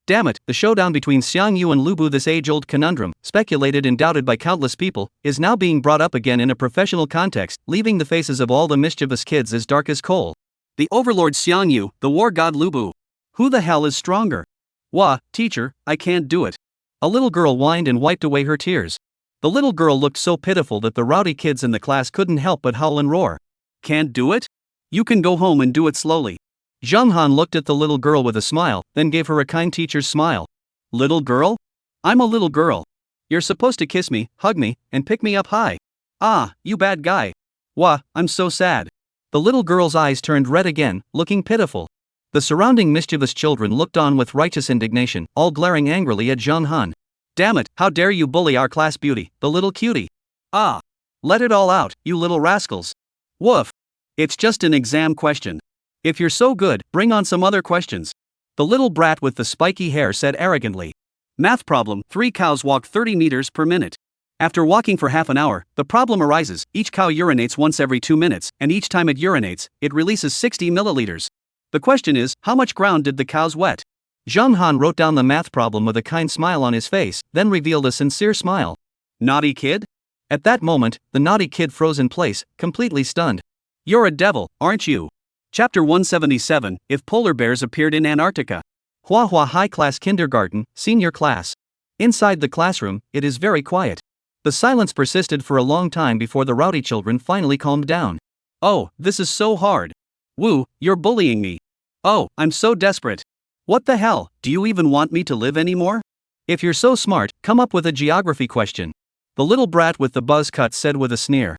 Damn it, the showdown between Xiangyu and Lubu, this age-old conundrum, speculated and doubted by countless people, is now being brought up again in a professional context, leaving the faces of all the mischievous kids as dark as coal. The overlord Xiangyu, the war god Lubu. Who the hell is stronger? Wah, teacher, I can't do it. A little girl whined and wiped away her tears. The little girl looked so pitiful that the rowdy kids in the class couldn't help but howl and roar. Can't do it? You can go home and do it slowly. Zhang Han looked at the little girl with a smile, then gave her a kind teacher's smile. Little girl? I'm a little girl. You're supposed to kiss me, hug me, and pick me up high. Ah, you bad guy. Wah, I'm so sad. The little girl's eyes turned red again, looking pitiful. The surrounding mischievous children looked on with righteous indignation, all glaring angrily at Zhang Han. Damn it, how dare you bully our class beauty, the little cutie. Ah. Let it all out, you little rascals. Woof. It's just an exam question. If you're so good, bring on some other questions. The little brat with the spiky hair said arrogantly. Math problem: 3 cows walk 30 meters per minute. After walking for half an hour, the problem arises: each cow urinates once every 2 minutes, and each time it urinates, it releases 60 milliliters. The question is, how much ground did the cows wet? Zhang Han wrote down the math problem with a kind smile on his face, then revealed a sincere smile. Naughty kid? At that moment, the naughty kid froze in place, completely stunned. You're a devil, aren't you? Chapter 177, If Polar Bears Appeared in Antarctica. Hua High Class Kindergarten, Senior Class. Inside the classroom, it is very quiet. The silence persisted for a long time before the rowdy children finally calmed down. Oh, this is so hard. Woo, you're bullying me. Oh, I'm so desperate. What the hell, do you even want me to live anymore? If you're so smart, come up with a geography question. The little brat with the buzz cut said with a sneer.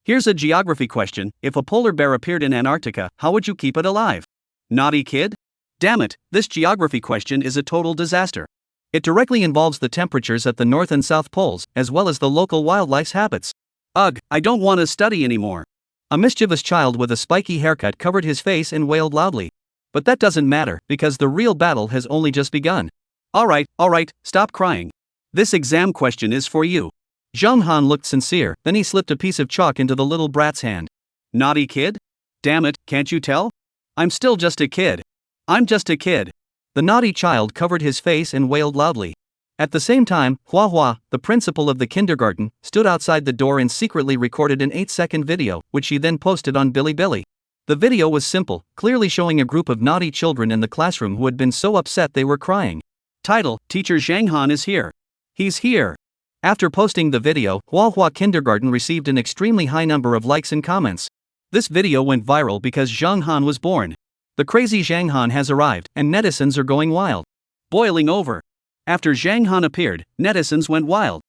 Here's a geography question: if a polar bear appeared in Antarctica, how would you keep it alive? Naughty kid? Damn it, this geography question is a total disaster. It directly involves the temperatures at the North and South Poles, as well as the local wildlife's habits. Ugh, I don't want to study anymore. A mischievous child with a spiky haircut covered his face and wailed loudly. But that doesn't matter, because the real battle has only just begun. Alright, stop crying. This exam question is for you. Zhang Han looked sincere, then he slipped a piece of chalk into the little brat's hand. Naughty kid? Damn it, can't you tell? I'm still just a kid. I'm just a kid. The naughty child covered his face and wailed loudly. At the same time, Hua, the principal of the kindergarten, stood outside the door and secretly recorded an 8-second video, which she then posted on Bilibili. The video was simple, clearly showing a group of naughty children in the classroom who had been so upset they were crying. Title: Teacher Zhang Han is here. He's here. After posting the video, Hua Kindergarten received an extremely high number of likes and comments. This video went viral because Zhang Han was born. The crazy Zhang Han has arrived, and netizens are going wild. Boiling over. After Zhang Han appeared, netizens went wild.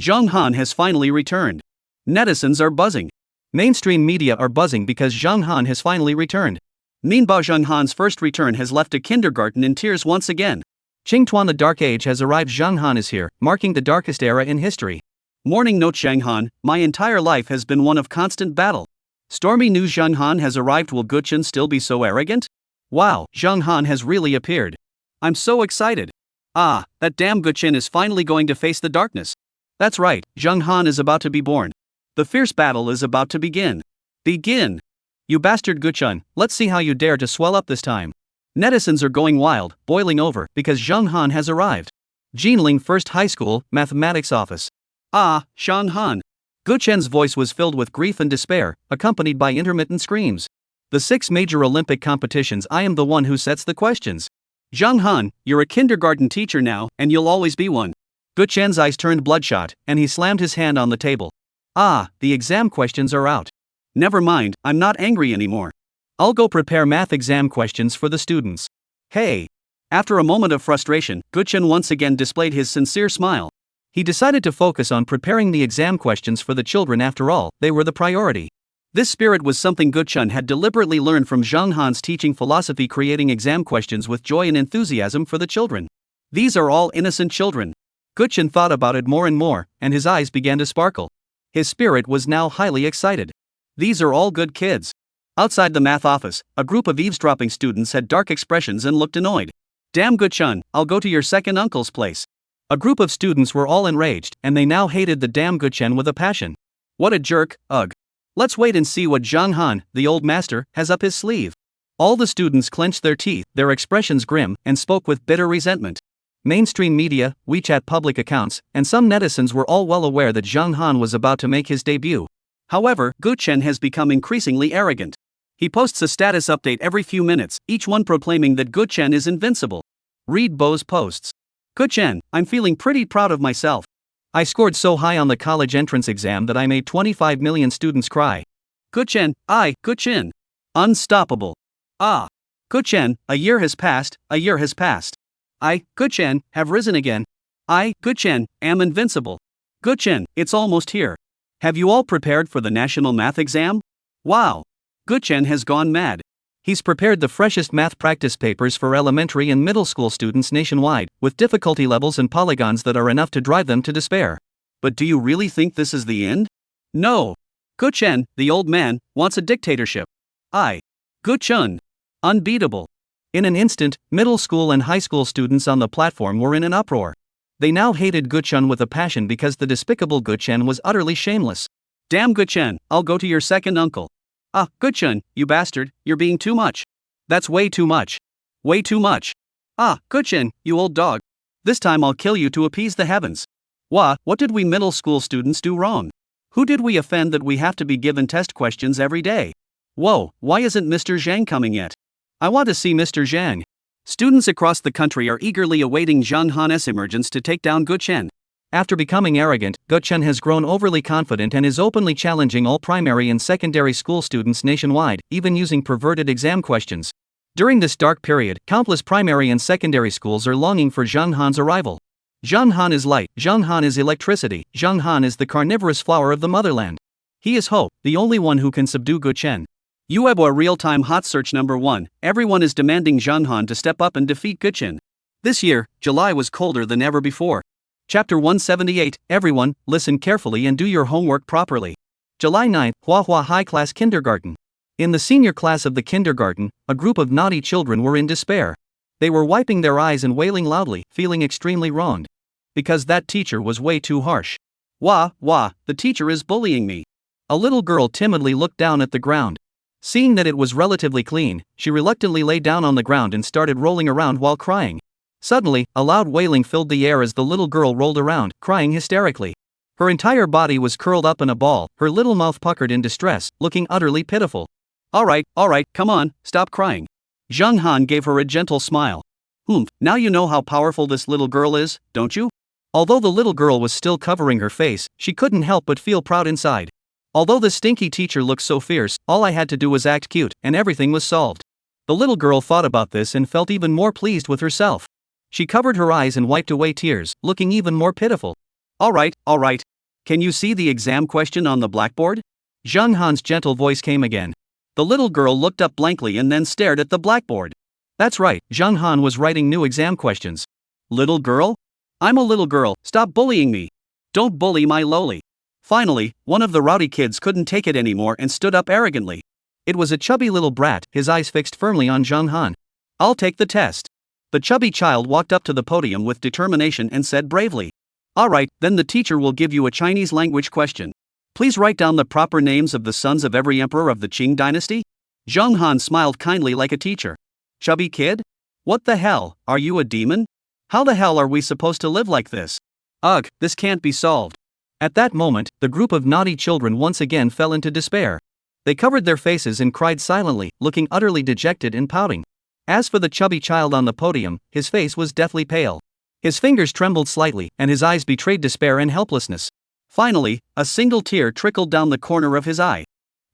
Zhang Han has finally returned. Netizens are buzzing. Mainstream media are buzzing because Zhang Han has finally returned. Meanwhile, Zhang Han's first return has left a kindergarten in tears once again. Qingtuan, the Dark Age has arrived. Zhang Han is here, marking the darkest era in history. Morning note: Zhang Han, my entire life has been one of constant battle. Stormy news: Zhang Han has arrived. Will Guchen still be so arrogant? Wow, Zhang Han has really appeared. I'm so excited. Ah, that damn Guchen is finally going to face the darkness. That's right, Zhang Han is about to be born. The fierce battle is about to begin. Begin! You bastard Guchen, let's see how you dare to swell up this time. Netizens are going wild, boiling over, because Zhang Han has arrived. Jinling First High School, Mathematics Office. Ah, Zhang Han. Guchen's voice was filled with grief and despair, accompanied by intermittent screams. The 6 major Olympic competitions, I am the one who sets the questions. Zhang Han, you're a kindergarten teacher now, and you'll always be one. Guchen's eyes turned bloodshot, and he slammed his hand on the table. Ah, the exam questions are out. Never mind, I'm not angry anymore. I'll go prepare math exam questions for the students. Hey! After a moment of frustration, Guchen once again displayed his sincere smile. He decided to focus on preparing the exam questions for the children. After all, they were the priority. This spirit was something Guchun had deliberately learned from Zhang Han's teaching philosophy, creating exam questions with joy and enthusiasm for the children. These are all innocent children. Guchun thought about it more and more, and his eyes began to sparkle. His spirit was now highly excited. These are all good kids. Outside the math office, a group of eavesdropping students had dark expressions and looked annoyed. Damn Guchun, I'll go to your second uncle's place. A group of students were all enraged, and they now hated the damn Guchun with a passion. What a jerk, ugh. Let's wait and see what Zhang Han, the old master, has up his sleeve. All the students clenched their teeth, their expressions grim, and spoke with bitter resentment. Mainstream media, WeChat public accounts, and some netizens were all well aware that Zhang Han was about to make his debut. However, Guchun has become increasingly arrogant. He posts a status update every few minutes, each one proclaiming that Guchun is invincible. Read Bo's posts. Guchun, I'm feeling pretty proud of myself. I scored so high on the college entrance exam that I made 25 million students cry. Guchun, Guchun. Unstoppable. Ah. Guchun, a year has passed, a year has passed. I, Guchun, have risen again. I, Guchun, am invincible. Guchun, it's almost here. Have you all prepared for the national math exam? Wow. Guchun has gone mad. He's prepared the freshest math practice papers for elementary and middle school students nationwide, with difficulty levels and polygons that are enough to drive them to despair. But do you really think this is the end? No. Guchun, the old man, wants a dictatorship. Guchun. Unbeatable. In an instant, middle school and high school students on the platform were in an uproar. They now hated Guchun with a passion because the despicable Guchun was utterly shameless. Damn Guchun, I'll go to your second uncle. Guchun, you bastard, you're being too much. That's way too much. Way too much. Guchun, you old dog. This time I'll kill you to appease the heavens. What did we middle school students do wrong? Who did we offend that we have to be given test questions every day? Whoa, why isn't Mr. Zhang coming yet? I want to see Mr. Zhang. Students across the country are eagerly awaiting Zhang Han's emergence to take down Guchun. After becoming arrogant, Guchun has grown overly confident and is openly challenging all primary and secondary school students nationwide, even using perverted exam questions. During this dark period, countless primary and secondary schools are longing for Zhang Han's arrival. Zhang Han is light, Zhang Han is electricity, Zhang Han is the carnivorous flower of the motherland. He is hope, the only one who can subdue Guchun. Uebo real-time hot search number 1, everyone is demanding Zhang Han to step up and defeat Guchun. This year, July was colder than ever before. Chapter 178, everyone, listen carefully and do your homework properly. July 9, Huahua High Class Kindergarten. In the senior class of the kindergarten, a group of naughty children were in despair. They were wiping their eyes and wailing loudly, feeling extremely wronged. Because that teacher was way too harsh. The teacher is bullying me. A little girl timidly looked down at the ground. Seeing that it was relatively clean, she reluctantly lay down on the ground and started rolling around while crying. Suddenly, a loud wailing filled the air as the little girl rolled around, crying hysterically. Her entire body was curled up in a ball, her little mouth puckered in distress, looking utterly pitiful. All right, come on, stop crying. Zhang Han gave her a gentle smile. Now you know how powerful this little girl is, don't you? Although the little girl was still covering her face, she couldn't help but feel proud inside. Although the stinky teacher looked so fierce, all I had to do was act cute, and everything was solved. The little girl thought about this and felt even more pleased with herself. She covered her eyes and wiped away tears, looking even more pitiful. All right. Can you see the exam question on the blackboard? Zhang Han's gentle voice came again. The little girl looked up blankly and then stared at the blackboard. That's right, Zhang Han was writing new exam questions. Little girl? I'm a little girl, stop bullying me. Don't bully my lowly. Finally, one of the rowdy kids couldn't take it anymore and stood up arrogantly. It was a chubby little brat, his eyes fixed firmly on Zhang Han. I'll take the test. The chubby child walked up to the podium with determination and said bravely. All right, then the teacher will give you a Chinese language question. Please write down the proper names of the sons of every emperor of the Qing dynasty. Zhang Han smiled kindly like a teacher. Chubby kid? What the hell, are you a demon? How the hell are we supposed to live like this? Ugh, this can't be solved. At that moment, the group of naughty children once again fell into despair. They covered their faces and cried silently, looking utterly dejected and pouting. As for the chubby child on the podium, his face was deathly pale. His fingers trembled slightly, and his eyes betrayed despair and helplessness. Finally, a single tear trickled down the corner of his eye.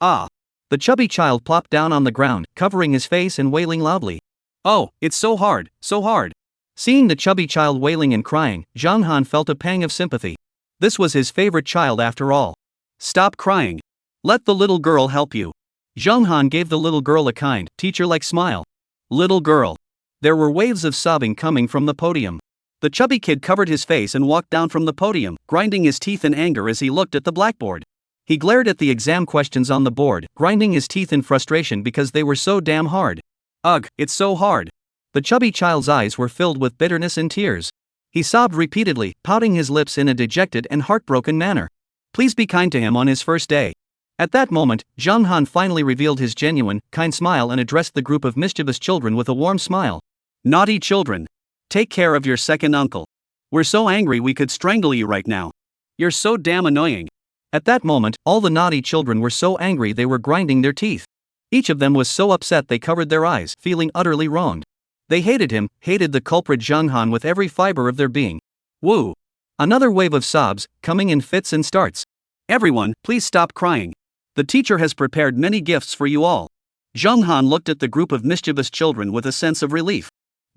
The chubby child plopped down on the ground, covering his face and wailing loudly. Oh, it's so hard, so hard. Seeing the chubby child wailing and crying, Zhang Han felt a pang of sympathy. This was his favorite child after all. Stop crying. Let the little girl help you. Zhang Han gave the little girl a kind, teacher-like smile. Little girl. There were waves of sobbing coming from the podium. The chubby kid covered his face and walked down from the podium, grinding his teeth in anger as he looked at the blackboard. He glared at the exam questions on the board, grinding his teeth in frustration because they were so damn hard. Ugh, it's so hard. The chubby child's eyes were filled with bitterness and tears. He sobbed repeatedly, pouting his lips in a dejected and heartbroken manner. Please be kind to him on his first day. At that moment, Zhang Han finally revealed his genuine, kind smile and addressed the group of mischievous children with a warm smile. Naughty children. Take care of your second uncle. We're so angry we could strangle you right now. You're so damn annoying. At that moment, all the naughty children were so angry they were grinding their teeth. Each of them was so upset they covered their eyes, feeling utterly wronged. They hated him, hated the culprit Zhang Han with every fiber of their being. Woo! Another wave of sobs, coming in fits and starts. Everyone, please stop crying. The teacher has prepared many gifts for you all. Zhang Han looked at the group of mischievous children with a sense of relief.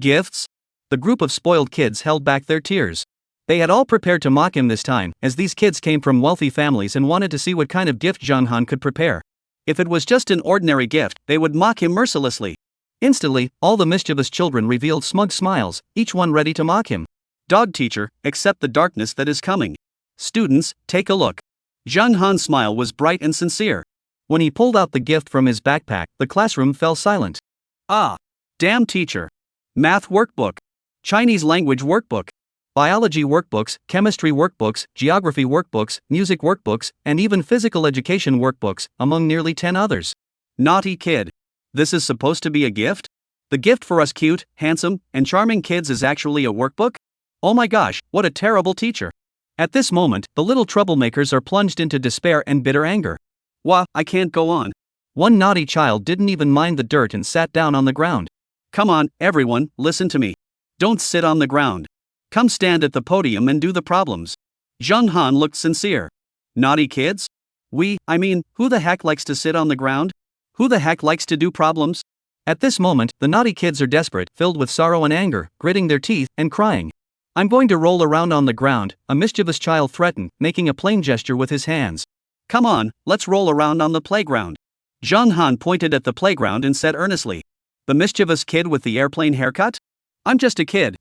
Gifts? The group of spoiled kids held back their tears. They had all prepared to mock him this time, as these kids came from wealthy families and wanted to see what kind of gift Zhang Han could prepare. If it was just an ordinary gift, they would mock him mercilessly. Instantly, all the mischievous children revealed smug smiles, each one ready to mock him. Dog teacher, accept the darkness that is coming. Students, take a look. Zhang Han's smile was bright and sincere. When he pulled out the gift from his backpack, the classroom fell silent. Ah! Damn teacher! Math workbook. Chinese language workbook. Biology workbooks, chemistry workbooks, geography workbooks, music workbooks, and even physical education workbooks, among nearly 10 others. Naughty kid. This is supposed to be a gift? The gift for us cute, handsome, and charming kids is actually a workbook? Oh my gosh, what a terrible teacher. At this moment, the little troublemakers are plunged into despair and bitter anger. Wah, I can't go on. One naughty child didn't even mind the dirt and sat down on the ground. Come on, everyone, listen to me. Don't sit on the ground. Come stand at the podium and do the problems. Zhang Han looked sincere. Naughty kids? Who the heck likes to sit on the ground? Who the heck likes to do problems? At this moment, the naughty kids are desperate, filled with sorrow and anger, gritting their teeth, and crying. I'm going to roll around on the ground, a mischievous child threatened, making a plain gesture with his hands. Come on, let's roll around on the playground. Zhang Han pointed at the playground and said earnestly. The mischievous kid with the airplane haircut? I'm just a kid,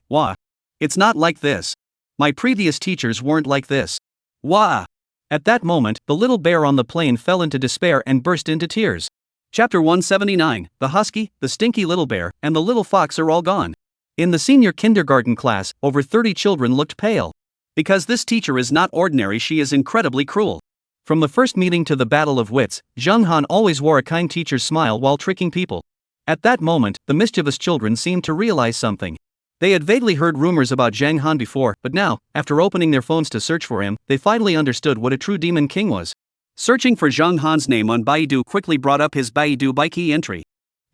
wah. It's not like this. My previous teachers weren't like this. Wah! At that moment, the little bear on the plane fell into despair and burst into tears. Chapter 179, the husky, the stinky little bear, and the little fox are all gone. In the senior kindergarten class, over 30 children looked pale. Because this teacher is not ordinary, she is incredibly cruel. From the first meeting to the battle of wits, Zhang Han always wore a kind teacher's smile while tricking people. At that moment, the mischievous children seemed to realize something. They had vaguely heard rumors about Zhang Han before, but now, after opening their phones to search for him, they finally understood what a true demon king was. Searching for Zhang Han's name on Baidu quickly brought up his Baidu Baiki entry.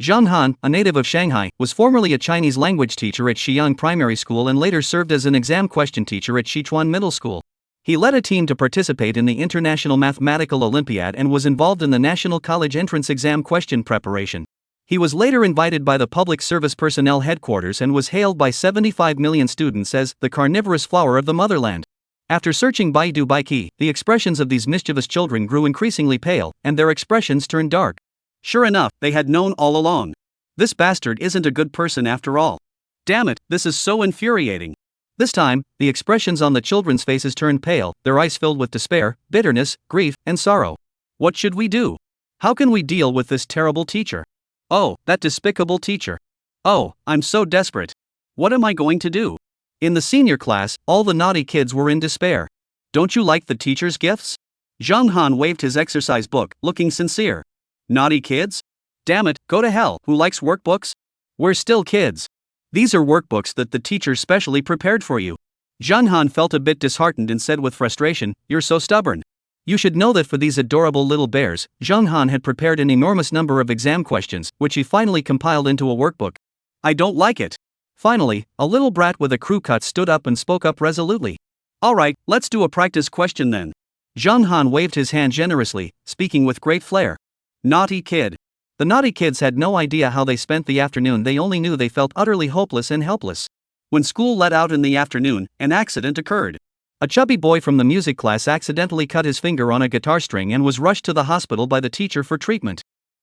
Zhang Han, a native of Shanghai, was formerly a Chinese language teacher at Xiyang Primary School and later served as an exam question teacher at Sichuan Middle School. He led a team to participate in the International Mathematical Olympiad and was involved in the National College Entrance Exam question preparation. He was later invited by the Public Service Personnel Headquarters and was hailed by 75 million students as the carnivorous flower of the motherland. After searching Baidu Baiki, the expressions of these mischievous children grew increasingly pale, and their expressions turned dark. Sure enough, they had known all along. This bastard isn't a good person after all. Damn it, this is so infuriating. This time, the expressions on the children's faces turned pale, their eyes filled with despair, bitterness, grief, and sorrow. What should we do? How can we deal with this terrible teacher? Oh, that despicable teacher. Oh, I'm so desperate. What am I going to do? In the senior class, all the naughty kids were in despair. Don't you like the teacher's gifts? Zhang Han waved his exercise book, looking sincere. Naughty kids? Damn it, go to hell. Who likes workbooks? We're still kids. These are workbooks that the teacher specially prepared for you. Zhang Han felt a bit disheartened and said with frustration, You're so stubborn. You should know that for these adorable little bears, Zhang Han had prepared an enormous number of exam questions, which he finally compiled into a workbook. I don't like it. Finally, a little brat with a crew cut stood up and spoke up resolutely. Alright, let's do a practice question then. Zhang Han waved his hand generously, speaking with great flair. Naughty kid. The naughty kids had no idea how they spent the afternoon, they only knew they felt utterly hopeless and helpless. When school let out in the afternoon, an accident occurred. A chubby boy from the music class accidentally cut his finger on a guitar string and was rushed to the hospital by the teacher for treatment.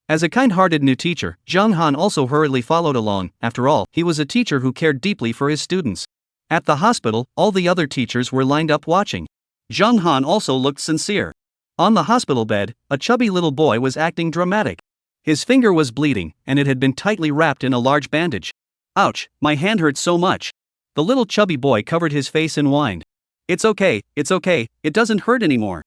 As a kind-hearted new teacher, Zhang Han also hurriedly followed along. After all, he was a teacher who cared deeply for his students. At the hospital, all the other teachers were lined up watching. Zhang Han also looked sincere. On the hospital bed, a chubby little boy was acting dramatic. His finger was bleeding, and it had been tightly wrapped in a large bandage. Ouch, my hand hurts so much. The little chubby boy covered his face and whined. It's okay, it doesn't hurt anymore.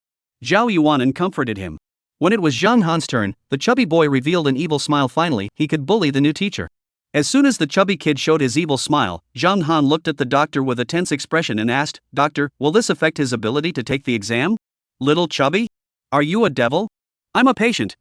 Zhao Yuanan comforted him. When it was Zhang Han's turn, the chubby boy revealed an evil smile. Finally, he could bully the new teacher. As soon as the chubby kid showed his evil smile, Zhang Han looked at the doctor with a tense expression and asked, "Doctor, will this affect his ability to take the exam? Little chubby? Are you a devil?" I'm a patient,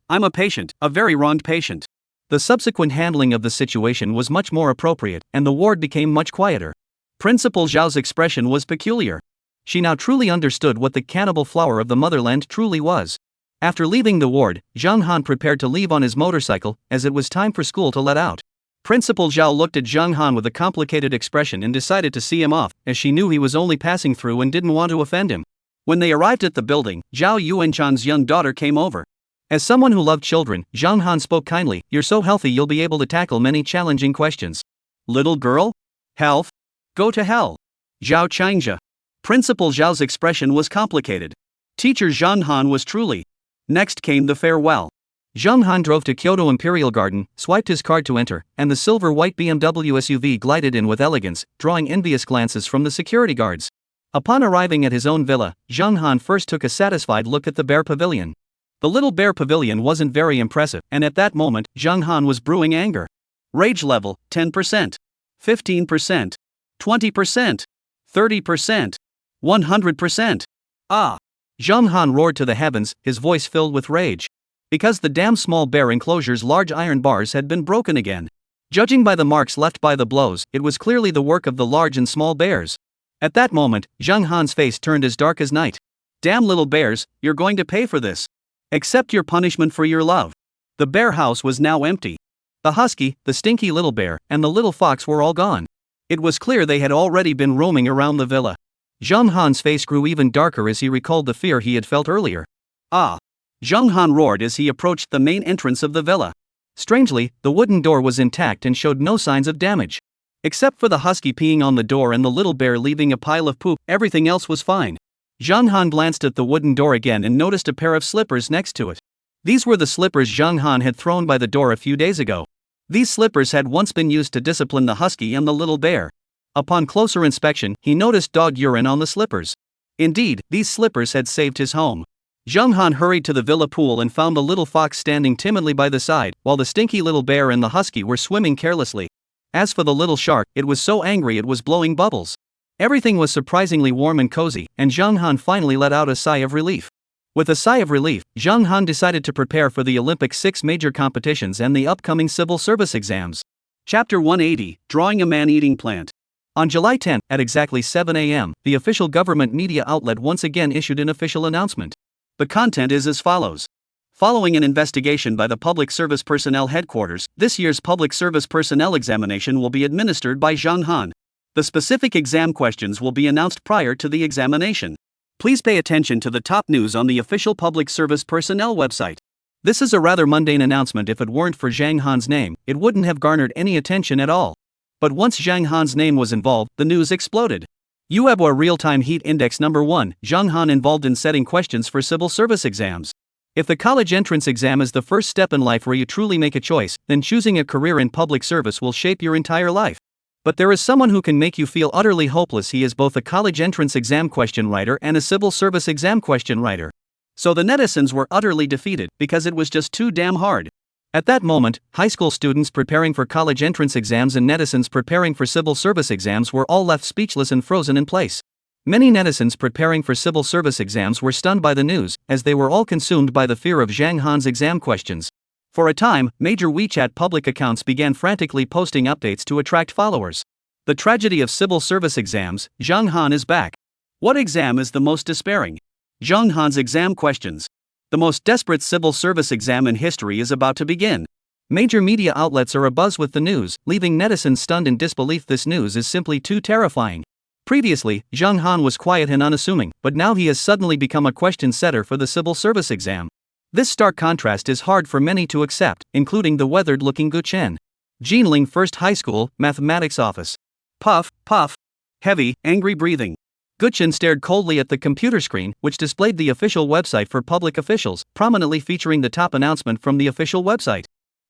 a very wronged patient." The subsequent handling of the situation was much more appropriate, and the ward became much quieter. Principal Zhao's expression was peculiar. She now truly understood what the cannibal flower of the motherland truly was. After leaving the ward, Zhang Han prepared to leave on his motorcycle, as it was time for school to let out. Principal Zhao looked at Zhang Han with a complicated expression and decided to see him off, as she knew he was only passing through and didn't want to offend him. When they arrived at the building, Zhao Yuanchan's young daughter came over. As someone who loved children, Zhang Han spoke kindly. "You're so healthy you'll be able to tackle many challenging questions." "Little girl? Health? Go to hell." Zhao Changzhe. Principal Zhao's expression was complicated. Teacher Zhang Han was truly. Next came the farewell. Zhang Han drove to Kyoto Imperial Garden, swiped his card to enter, and the silver-white BMW SUV glided in with elegance, drawing envious glances from the security guards. Upon arriving at his own villa, Zhang Han first took a satisfied look at the bear pavilion. The little bear pavilion wasn't very impressive, and at that moment, Zhang Han was brewing anger. Rage level, 10%, 15%, 20%, 30%, 100%. Ah! Zhang Han roared to the heavens, his voice filled with rage. Because the damn small bear enclosure's large iron bars had been broken again. Judging by the marks left by the blows, it was clearly the work of the large and small bears. At that moment, Zhang Han's face turned as dark as night. Damn little bears, you're going to pay for this. Accept your punishment for your love. The bear house was now empty. The husky, the stinky little bear, and the little fox were all gone. It was clear they had already been roaming around the villa. Zhang Han's face grew even darker as he recalled the fear he had felt earlier. Ah! Zhang Han roared as he approached the main entrance of the villa. Strangely, the wooden door was intact and showed no signs of damage. Except for the husky peeing on the door and the little bear leaving a pile of poop, everything else was fine. Zhang Han glanced at the wooden door again and noticed a pair of slippers next to it. These were the slippers Zhang Han had thrown by the door a few days ago. These slippers had once been used to discipline the husky and the little bear. Upon closer inspection, he noticed dog urine on the slippers. Indeed, these slippers had saved his home. Zhang Han hurried to the villa pool and found the little fox standing timidly by the side, while the stinky little bear and the husky were swimming carelessly. As for the little shark, it was so angry it was blowing bubbles. Everything was surprisingly warm and cozy, and Zhang Han finally let out a sigh of relief. With a sigh of relief, Zhang Han decided to prepare for the Olympic 6 major competitions and the upcoming civil service exams. Chapter 180, Drawing a Man-Eating Plant. On July 10, at exactly 7 a.m., the official government media outlet once again issued an official announcement. The content is as follows. Following an investigation by the Public Service Personnel Headquarters, this year's Public Service Personnel examination will be administered by Zhang Han. The specific exam questions will be announced prior to the examination. Please pay attention to the top news on the official Public Service Personnel website. This is a rather mundane announcement. If it weren't for Zhang Han's name, it wouldn't have garnered any attention at all. But once Zhang Han's name was involved, the news exploded. Yuebwa Real-Time Heat Index Number 1, Zhang Han involved in setting questions for civil service exams. If the college entrance exam is the first step in life where you truly make a choice, then choosing a career in public service will shape your entire life. But there is someone who can make you feel utterly hopeless. He is both a college entrance exam question writer and a civil service exam question writer. So the netizens were utterly defeated because it was just too damn hard. At that moment, high school students preparing for college entrance exams and netizens preparing for civil service exams were all left speechless and frozen in place. Many netizens preparing for civil service exams were stunned by the news, as they were all consumed by the fear of Zhang Han's exam questions. For a time, major WeChat public accounts began frantically posting updates to attract followers. The tragedy of civil service exams, Zhang Han is back. What exam is the most despairing? Zhang Han's exam questions. The most desperate civil service exam in history is about to begin. Major media outlets are abuzz with the news, leaving netizens stunned in disbelief. This news is simply too terrifying. Previously, Zhang Han was quiet and unassuming, but now he has suddenly become a question setter for the civil service exam. This stark contrast is hard for many to accept, including the weathered-looking Gu Chen. Jinling First High School, Mathematics Office. Puff, puff. Heavy, angry breathing. Gu Chen stared coldly at the computer screen, which displayed the official website for public officials, prominently featuring the top announcement from the official website.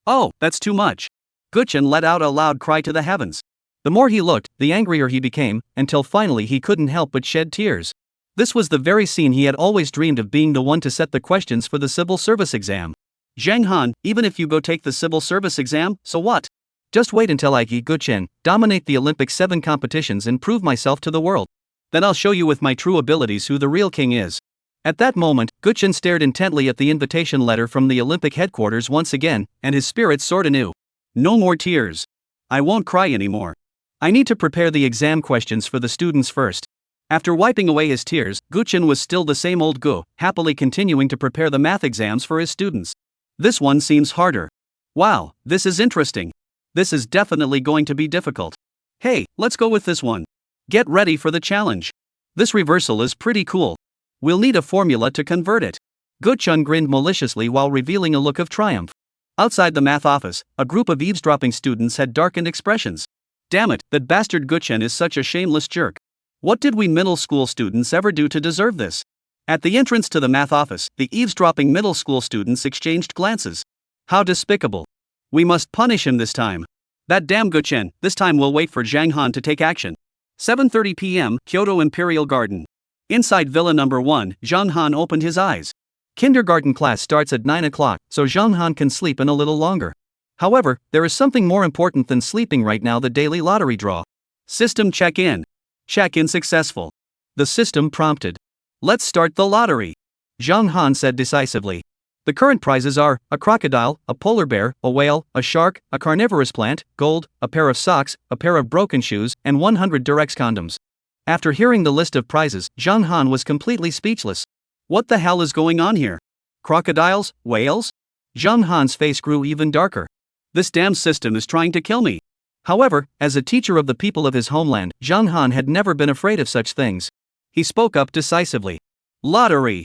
Oh, that's too much. Gu Chen let out a loud cry to the heavens. The more he looked, the angrier he became, until finally he couldn't help but shed tears. This was the very scene he had always dreamed of, being the one to set the questions for the civil service exam. Zhang Han, even if you go take the civil service exam, so what? Just wait until I, Gu Chen, dominate the Olympic 7 competitions and prove myself to the world. Then I'll show you with my true abilities who the real king is. At that moment, Gu Chen stared intently at the invitation letter from the Olympic headquarters once again, and his spirits soared anew. No more tears. I won't cry anymore. I need to prepare the exam questions for the students first. After wiping away his tears, Gu Chen was still the same old Gu, happily continuing to prepare the math exams for his students. This one seems harder. Wow, this is interesting. This is definitely going to be difficult. Hey, let's go with this one. Get ready for the challenge. This reversal is pretty cool. We'll need a formula to convert it. Gu Chen grinned maliciously while revealing a look of triumph. Outside the math office, a group of eavesdropping students had darkened expressions. Damn it, that bastard Gu Chen is such a shameless jerk. What did we middle school students ever do to deserve this? At the entrance to the math office, the eavesdropping middle school students exchanged glances. How despicable. We must punish him this time. That damn Gu Chen, this time we'll wait for Zhang Han to take action. 7:30 p.m., Kyoto Imperial Garden. Inside Villa Number 1, Zhang Han opened his eyes. Kindergarten class starts at 9 o'clock, so Zhang Han can sleep in a little longer. However, there is something more important than sleeping right now: the daily lottery draw. System check-in. Check-in successful. The system prompted. Let's start the lottery. Zhang Han said decisively. The current prizes are a crocodile, a polar bear, a whale, a shark, a carnivorous plant, gold, a pair of socks, a pair of broken shoes, and 100 Durex condoms. After hearing the list of prizes, Zhang Han was completely speechless. What the hell is going on here? Crocodiles? Whales? Zhang Han's face grew even darker. This damn system is trying to kill me. However, as a teacher of the people of his homeland, Zhang Han had never been afraid of such things. He spoke up decisively. Lottery.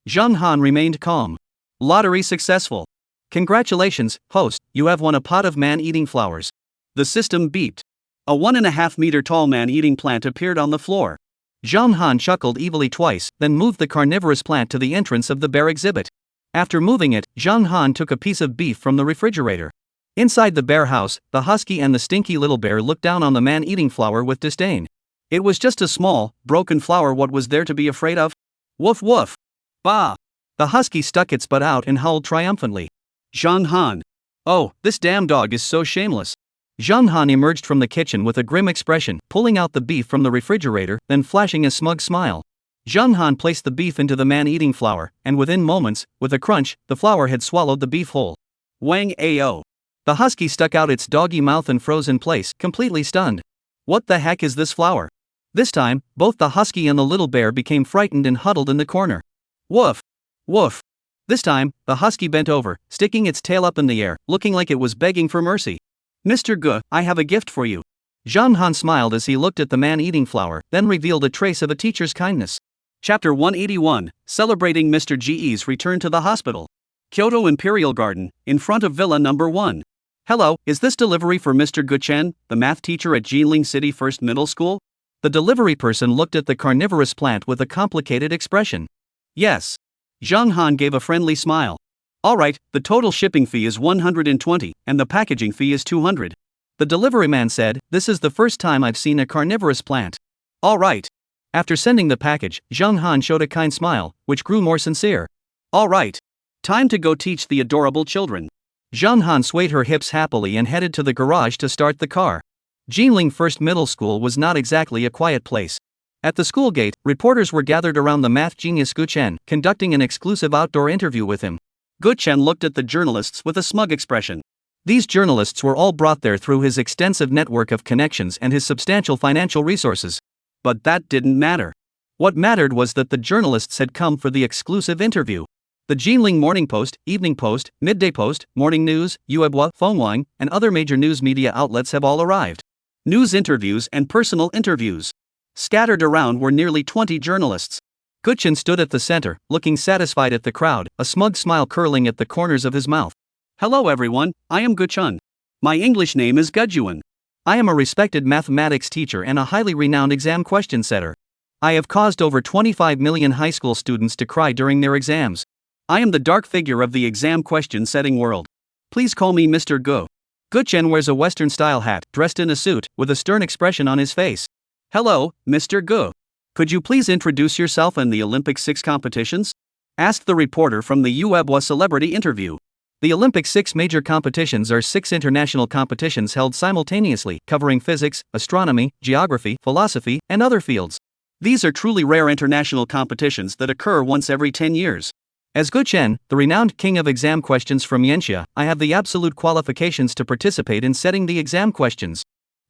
Zhang Han remained calm. Lottery successful. Congratulations, host, you have won a pot of man-eating flowers. The system beeped. A 1.5 meter tall man-eating plant appeared on the floor. Zhang Han chuckled evilly twice, then moved the carnivorous plant to the entrance of the bear exhibit. After moving it, Zhang Han took a piece of beef from the refrigerator. Inside the bear house, the husky and the stinky little bear looked down on the man-eating flower with disdain. It was just a small, broken flower. What was there to be afraid of? Woof woof. Bah! The husky stuck its butt out and howled triumphantly. Zhang Han. Oh, this damn dog is so shameless. Zhang Han emerged from the kitchen with a grim expression, pulling out the beef from the refrigerator, then flashing a smug smile. Zhang Han placed the beef into the man-eating flower, and within moments, with a crunch, the flower had swallowed the beef whole. Wang Ao. The husky stuck out its doggy mouth and froze in place, completely stunned. What the heck is this flower? This time, both the husky and the little bear became frightened and huddled in the corner. Woof! Woof! This time, the husky bent over, sticking its tail up in the air, looking like it was begging for mercy. Mr. Gu, I have a gift for you. Zhang Han smiled as he looked at the man-eating flower, then revealed a trace of a teacher's kindness. Chapter 181, Celebrating Mr. Ge's Return to the Hospital. Kyoto Imperial Garden, in front of Villa Number 1. Hello, is this delivery for Mr. Gu Chen, the math teacher at Jinling City First Middle School? The delivery person looked at the carnivorous plant with a complicated expression. Yes. Zhang Han gave a friendly smile. Alright, the total shipping fee is 120, and the packaging fee is 200. The delivery man said, this is the first time I've seen a carnivorous plant. Alright. After sending the package, Zhang Han showed a kind smile, which grew more sincere. Alright. Time to go teach the adorable children. Zhang Han swayed her hips happily and headed to the garage to start the car. Jinling First Middle School was not exactly a quiet place. At the school gate, reporters were gathered around the math genius Gu Chen, conducting an exclusive outdoor interview with him. Gu Chen looked at the journalists with a smug expression. These journalists were all brought there through his extensive network of connections and his substantial financial resources. But that didn't matter. What mattered was that the journalists had come for the exclusive interview. The Jinling Morning Post, Evening Post, Midday Post, Morning News, Yuebwa, Fengwang, and other major news media outlets have all arrived. News interviews and personal interviews. Scattered around were nearly 20 journalists. Guchen stood at the center, looking satisfied at the crowd, a smug smile curling at the corners of his mouth. Hello everyone, I am Guchun. My English name is Gujuan. I am a respected mathematics teacher and a highly renowned exam question setter. I have caused over 25 million high school students to cry during their exams. I am the dark figure of the exam question setting world. Please call me Mr. Gu. Guchen wears a Western-style hat, dressed in a suit, with a stern expression on his face. Hello, Mr. Gu. Could you please introduce yourself and the Olympic 6 competitions? Asked the reporter from the Yuebwa celebrity interview. The Olympic 6 major competitions are 6 international competitions held simultaneously, covering physics, astronomy, geography, philosophy, and other fields. These are truly rare international competitions that occur once every 10 years. As Guchen, the renowned king of exam questions from Yanxia, I have the absolute qualifications to participate in setting the exam questions.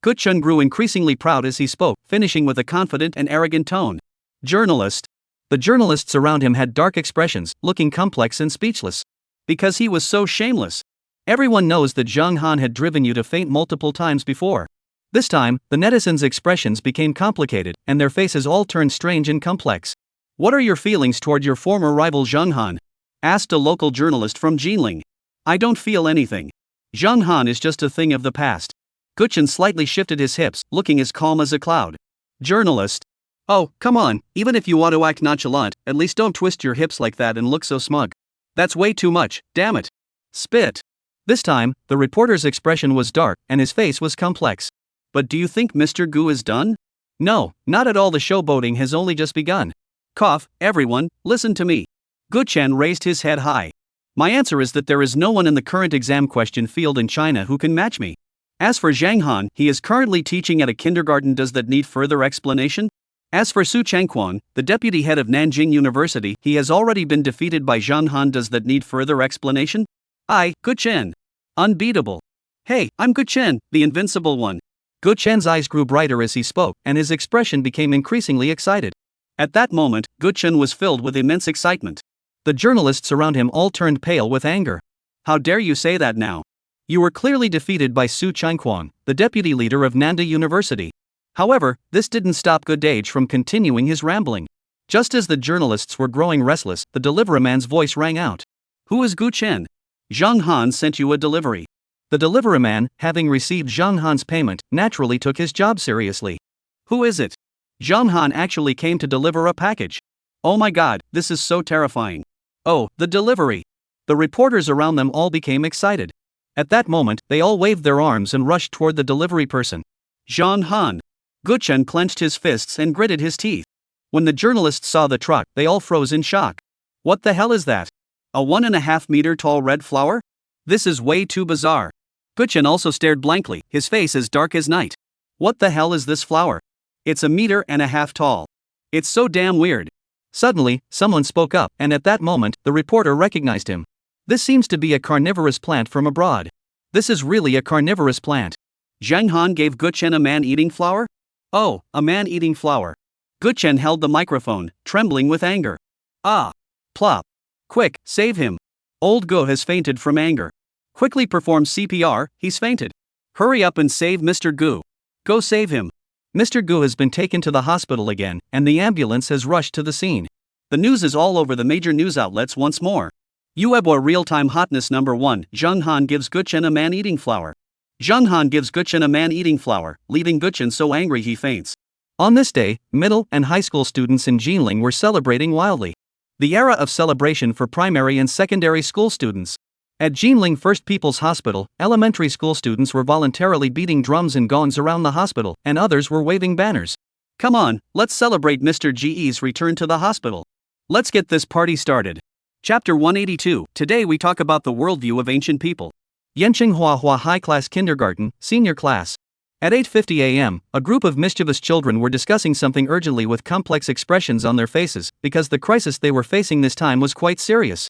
Guchen grew increasingly proud as he spoke, finishing with a confident and arrogant tone. Journalist. The journalists around him had dark expressions, looking complex and speechless. Because he was so shameless. Everyone knows that Zhang Han had driven you to faint multiple times before. This time, the netizens' expressions became complicated, and their faces all turned strange and complex. What are your feelings toward your former rival Zhang Han? Asked a local journalist from Jinling. I don't feel anything. Zhang Han is just a thing of the past. Guchen slightly shifted his hips, looking as calm as a cloud. Journalist. Oh, come on, even if you want to act nonchalant, at least don't twist your hips like that and look so smug. That's way too much, damn it. Spit. This time, the reporter's expression was dark, and his face was complex. But do you think Mr. Gu is done? No, not at all. The showboating has only just begun. Cough, everyone, listen to me. Guchen raised his head high. My answer is that there is no one in the current exam question field in China who can match me. As for Zhang Han, he is currently teaching at a kindergarten. Does that need further explanation? As for Su Changquan, the deputy head of Nanjing University, he has already been defeated by Zhang Han. Does that need further explanation? I, Guchen. Unbeatable. Hey, I'm Guchen, the invincible one. Guchen's eyes grew brighter as he spoke, and his expression became increasingly excited. At that moment, Guchen was filled with immense excitement. The journalists around him all turned pale with anger. How dare you say that now? You were clearly defeated by Su Changquan, the deputy leader of Nanda University. However, this didn't stop Goodage from continuing his rambling. Just as the journalists were growing restless, the deliveryman's voice rang out. Who is Guchen? Zhang Han sent you a delivery. The deliveryman, having received Zhang Han's payment, naturally took his job seriously. Who is it? Zhang Han actually came to deliver a package. Oh my god, this is so terrifying. Oh, the delivery. The reporters around them all became excited. At that moment, they all waved their arms and rushed toward the delivery person. Zhang Han. Guchen clenched his fists and gritted his teeth. When the journalists saw the truck, they all froze in shock. What the hell is that? A 1.5 meter tall red flower? This is way too bizarre. Guchen also stared blankly, his face as dark as night. What the hell is this flower? It's 1.5 meters tall. It's so damn weird. Suddenly, someone spoke up, and at that moment, the reporter recognized him. This seems to be a carnivorous plant from abroad. This is really a carnivorous plant. Zhang Han gave Guchen a man-eating flower? Oh, a man-eating flower. Guchen held the microphone, trembling with anger. Ah! Plop! Quick, save him. Old Gu has fainted from anger. Quickly perform CPR, he's fainted. Hurry up and save Mr. Gu. Go save him. Mr. Gu has been taken to the hospital again, and the ambulance has rushed to the scene. The news is all over the major news outlets once more. Yuebwa real-time hotness number 1, Zhang Han gives Guchen a man-eating flower. Zhang Han gives Guchen a man-eating flower, leaving Guchen so angry he faints. On this day, middle and high school students in Jinling were celebrating wildly. The era of celebration for primary and secondary school students. At Jinling First People's Hospital, elementary school students were voluntarily beating drums and gongs around the hospital, and others were waving banners. Come on, let's celebrate Mr. GE's return to the hospital. Let's get this party started. Chapter 182. Today we talk about the worldview of ancient people. Yanqinghua Hua High Class Kindergarten, Senior Class. At 8:50 a.m., a group of mischievous children were discussing something urgently with complex expressions on their faces, because the crisis they were facing this time was quite serious.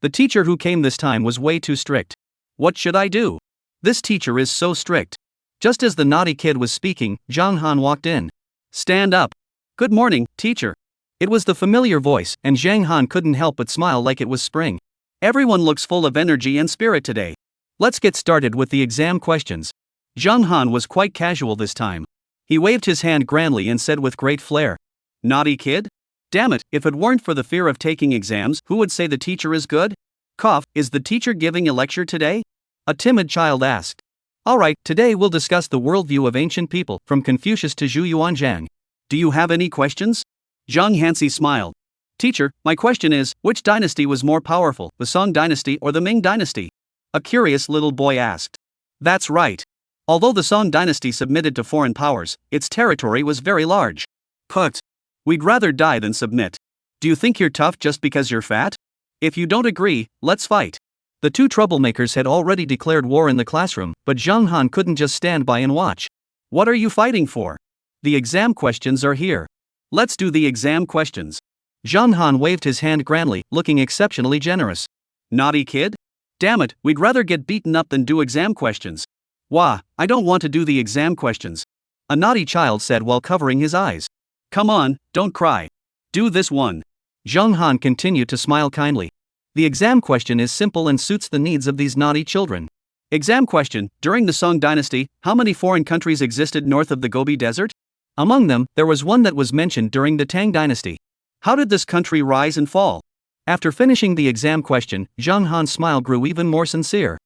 The teacher who came this time was way too strict. What should I do? This teacher is so strict. Just as the naughty kid was speaking, Zhang Han walked in. Stand up. Good morning, teacher. It was the familiar voice, and Zhang Han couldn't help but smile like it was spring. Everyone looks full of energy and spirit today. Let's get started with the exam questions. Zhang Han was quite casual this time. He waved his hand grandly and said with great flair, "Naughty kid? Damn it, if it weren't for the fear of taking exams, who would say the teacher is good? Cough, is the teacher giving a lecture today?" A timid child asked. Alright, today we'll discuss the worldview of ancient people, from Confucius to Zhu Yuanzhang. Do you have any questions? Zhang Hansi smiled. Teacher, my question is, which dynasty was more powerful, the Song dynasty or the Ming dynasty? A curious little boy asked. That's right. Although the Song dynasty submitted to foreign powers, its territory was very large. Put. We'd rather die than submit. Do you think you're tough just because you're fat? If you don't agree, let's fight. The two troublemakers had already declared war in the classroom, but Zhang Han couldn't just stand by and watch. What are you fighting for? The exam questions are here. Let's do the exam questions. Zhang Han waved his hand grandly, looking exceptionally generous. Naughty kid? Damn it, we'd rather get beaten up than do exam questions. Wah, I don't want to do the exam questions. A naughty child said while covering his eyes. Come on, don't cry. Do this one. Zhang Han continued to smile kindly. The exam question is simple and suits the needs of these naughty children. Exam question, during the Song dynasty, how many foreign countries existed north of the Gobi Desert? Among them, there was one that was mentioned during the Tang dynasty. How did this country rise and fall? After finishing the exam question, Zhang Han's smile grew even more sincere.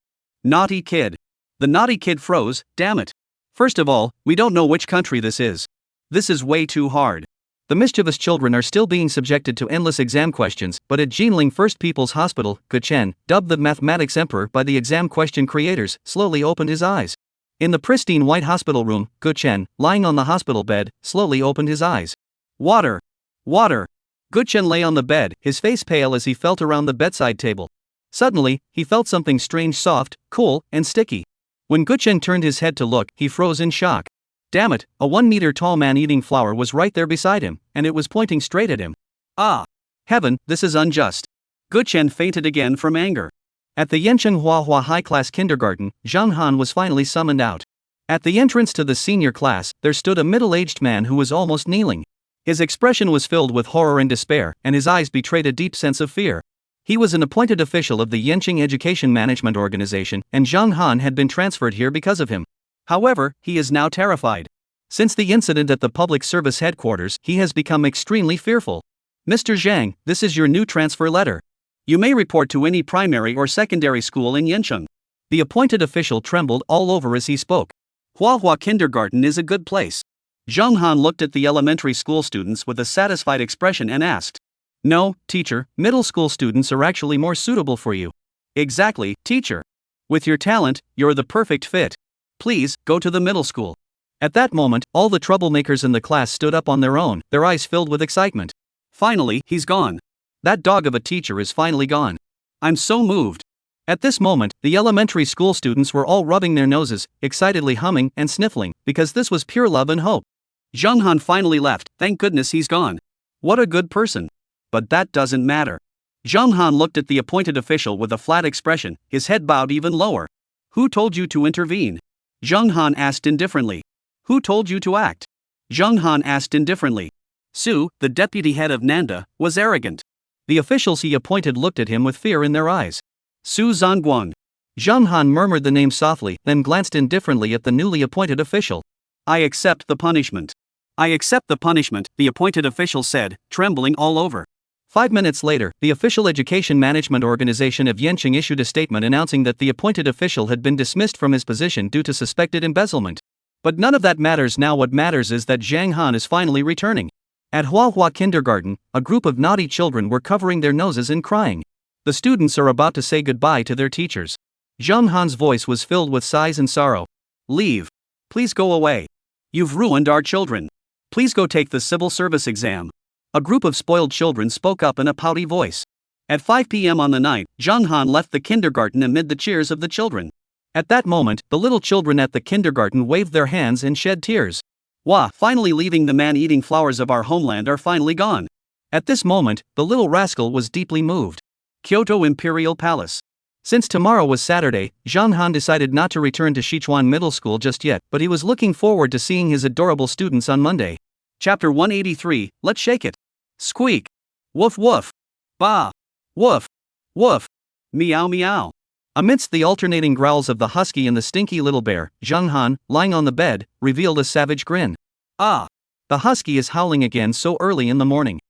Naughty kid. The naughty kid froze, damn it. First of all, we don't know which country this is. This is way too hard. The mischievous children are still being subjected to endless exam questions, but at Jinling First People's Hospital, Guchen, dubbed the mathematics emperor by the exam question creators, slowly opened his eyes. In the pristine white hospital room, Guchen, lying on the hospital bed, slowly opened his eyes. Water! Water! Guchen lay on the bed, his face pale as he felt around the bedside table. Suddenly, he felt something strange, soft, cool, and sticky. When Guchen turned his head to look, he froze in shock. Damn it, a 1-meter-tall man eating flour was right there beside him, and it was pointing straight at him. Ah! Heaven, this is unjust. Guchen fainted again from anger. At the Yancheng Huahua high-class kindergarten, Zhang Han was finally summoned out. At the entrance to the senior class, there stood a middle-aged man who was almost kneeling. His expression was filled with horror and despair, and his eyes betrayed a deep sense of fear. He was an appointed official of the Yancheng Education Management Organization, and Zhang Han had been transferred here because of him. However, he is now terrified. Since the incident at the public service headquarters, he has become extremely fearful. Mr. Zhang, this is your new transfer letter. You may report to any primary or secondary school in Yancheng. The appointed official trembled all over as he spoke. Huahua Kindergarten is a good place. Zhang Han looked at the elementary school students with a satisfied expression and asked. No, teacher, middle school students are actually more suitable for you. Exactly, teacher. With your talent, you're the perfect fit. Please, go to the middle school. At that moment, all the troublemakers in the class stood up on their own, their eyes filled with excitement. Finally, he's gone. That dog of a teacher is finally gone. I'm so moved. At this moment, the elementary school students were all rubbing their noses, excitedly humming and sniffling, because this was pure love and hope. Zhang Han finally left, thank goodness he's gone. What a good person. But that doesn't matter. Zhang Han looked at the appointed official with a flat expression, his head bowed even lower. Who told you to intervene? Zhang Han asked indifferently. Who told you to act? Zhang Han asked indifferently. Su, the deputy head of Nanda, was arrogant. The officials he appointed looked at him with fear in their eyes. Su Zhangguang. Zhang Han murmured the name softly, then glanced indifferently at the newly appointed official. I accept the punishment. I accept the punishment, the appointed official said, trembling all over. 5 minutes later, the official education management organization of Yancheng issued a statement announcing that the appointed official had been dismissed from his position due to suspected embezzlement. But none of that matters now. What matters is that Zhang Han is finally returning. At Huahua Kindergarten, a group of naughty children were covering their noses and crying. The students are about to say goodbye to their teachers. Zhang Han's voice was filled with sighs and sorrow. Leave. Please go away. You've ruined our children. Please go take the civil service exam. A group of spoiled children spoke up in a pouty voice. At 5 p.m. on the night, Zhang Han left the kindergarten amid the cheers of the children. At that moment, the little children at the kindergarten waved their hands and shed tears. Wah, finally leaving the man-eating flowers of our homeland are finally gone. At this moment, the little rascal was deeply moved. Kyoto Imperial Palace. Since tomorrow was Saturday, Zhang Han decided not to return to Sichuan Middle School just yet, but he was looking forward to seeing his adorable students on Monday. Chapter 183, Let's Shake It. Squeak. Woof woof. Bah. Woof. Woof. Meow meow. Amidst the alternating growls of the husky and the stinky little bear, Zhang Han, lying on the bed, revealed a savage grin. Ah! The husky is howling again so early in the morning.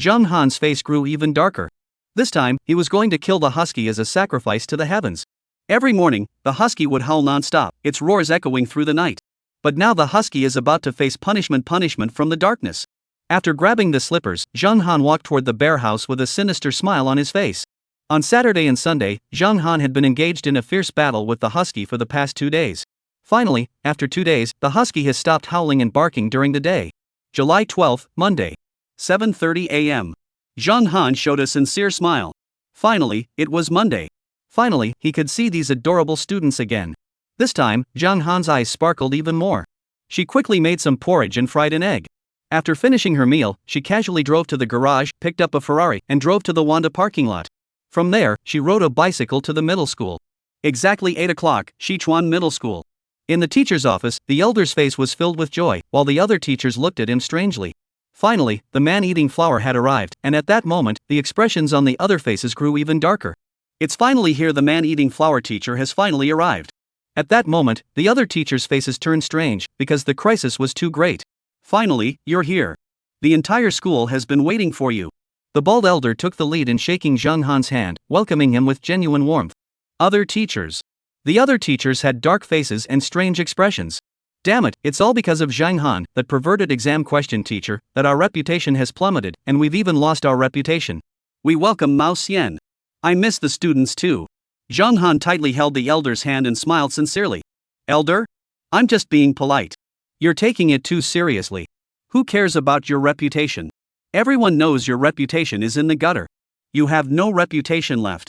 Zhang Han's face grew even darker. This time, he was going to kill the husky as a sacrifice to the heavens. Every morning, the husky would howl non-stop, its roars echoing through the night. But now the husky is about to face punishment from the darkness. After grabbing the slippers, Zhang Han walked toward the bear house with a sinister smile on his face. On Saturday and Sunday, Zhang Han had been engaged in a fierce battle with the husky for the past 2 days. Finally, after 2 days, the husky has stopped howling and barking during the day. July 12, Monday. 7:30 a.m. Zhang Han showed a sincere smile. Finally, it was Monday. Finally, he could see these adorable students again. This time, Zhang Han's eyes sparkled even more. She quickly made some porridge and fried an egg. After finishing her meal, she casually drove to the garage, picked up a Ferrari, and drove to the Wanda parking lot. From there, she rode a bicycle to the middle school. Exactly 8 o'clock, Sichuan Middle School. In the teacher's office, the elder's face was filled with joy, while the other teachers looked at him strangely. Finally, the man eating flour had arrived, and at that moment, the expressions on the other faces grew even darker. It's finally here, the man eating flour teacher has finally arrived. At that moment, the other teachers' faces turned strange, because the crisis was too great. Finally, you're here. The entire school has been waiting for you. The bald elder took the lead in shaking Zhang Han's hand, welcoming him with genuine warmth. Other teachers. The other teachers had dark faces and strange expressions. Damn it, it's all because of Zhang Han, that perverted exam question teacher, that our reputation has plummeted, and we've even lost our reputation. We welcome Mao Xian. I miss the students too. Zhang Han tightly held the elder's hand and smiled sincerely. Elder? I'm just being polite. You're taking it too seriously. Who cares about your reputation? Everyone knows your reputation is in the gutter. You have no reputation left.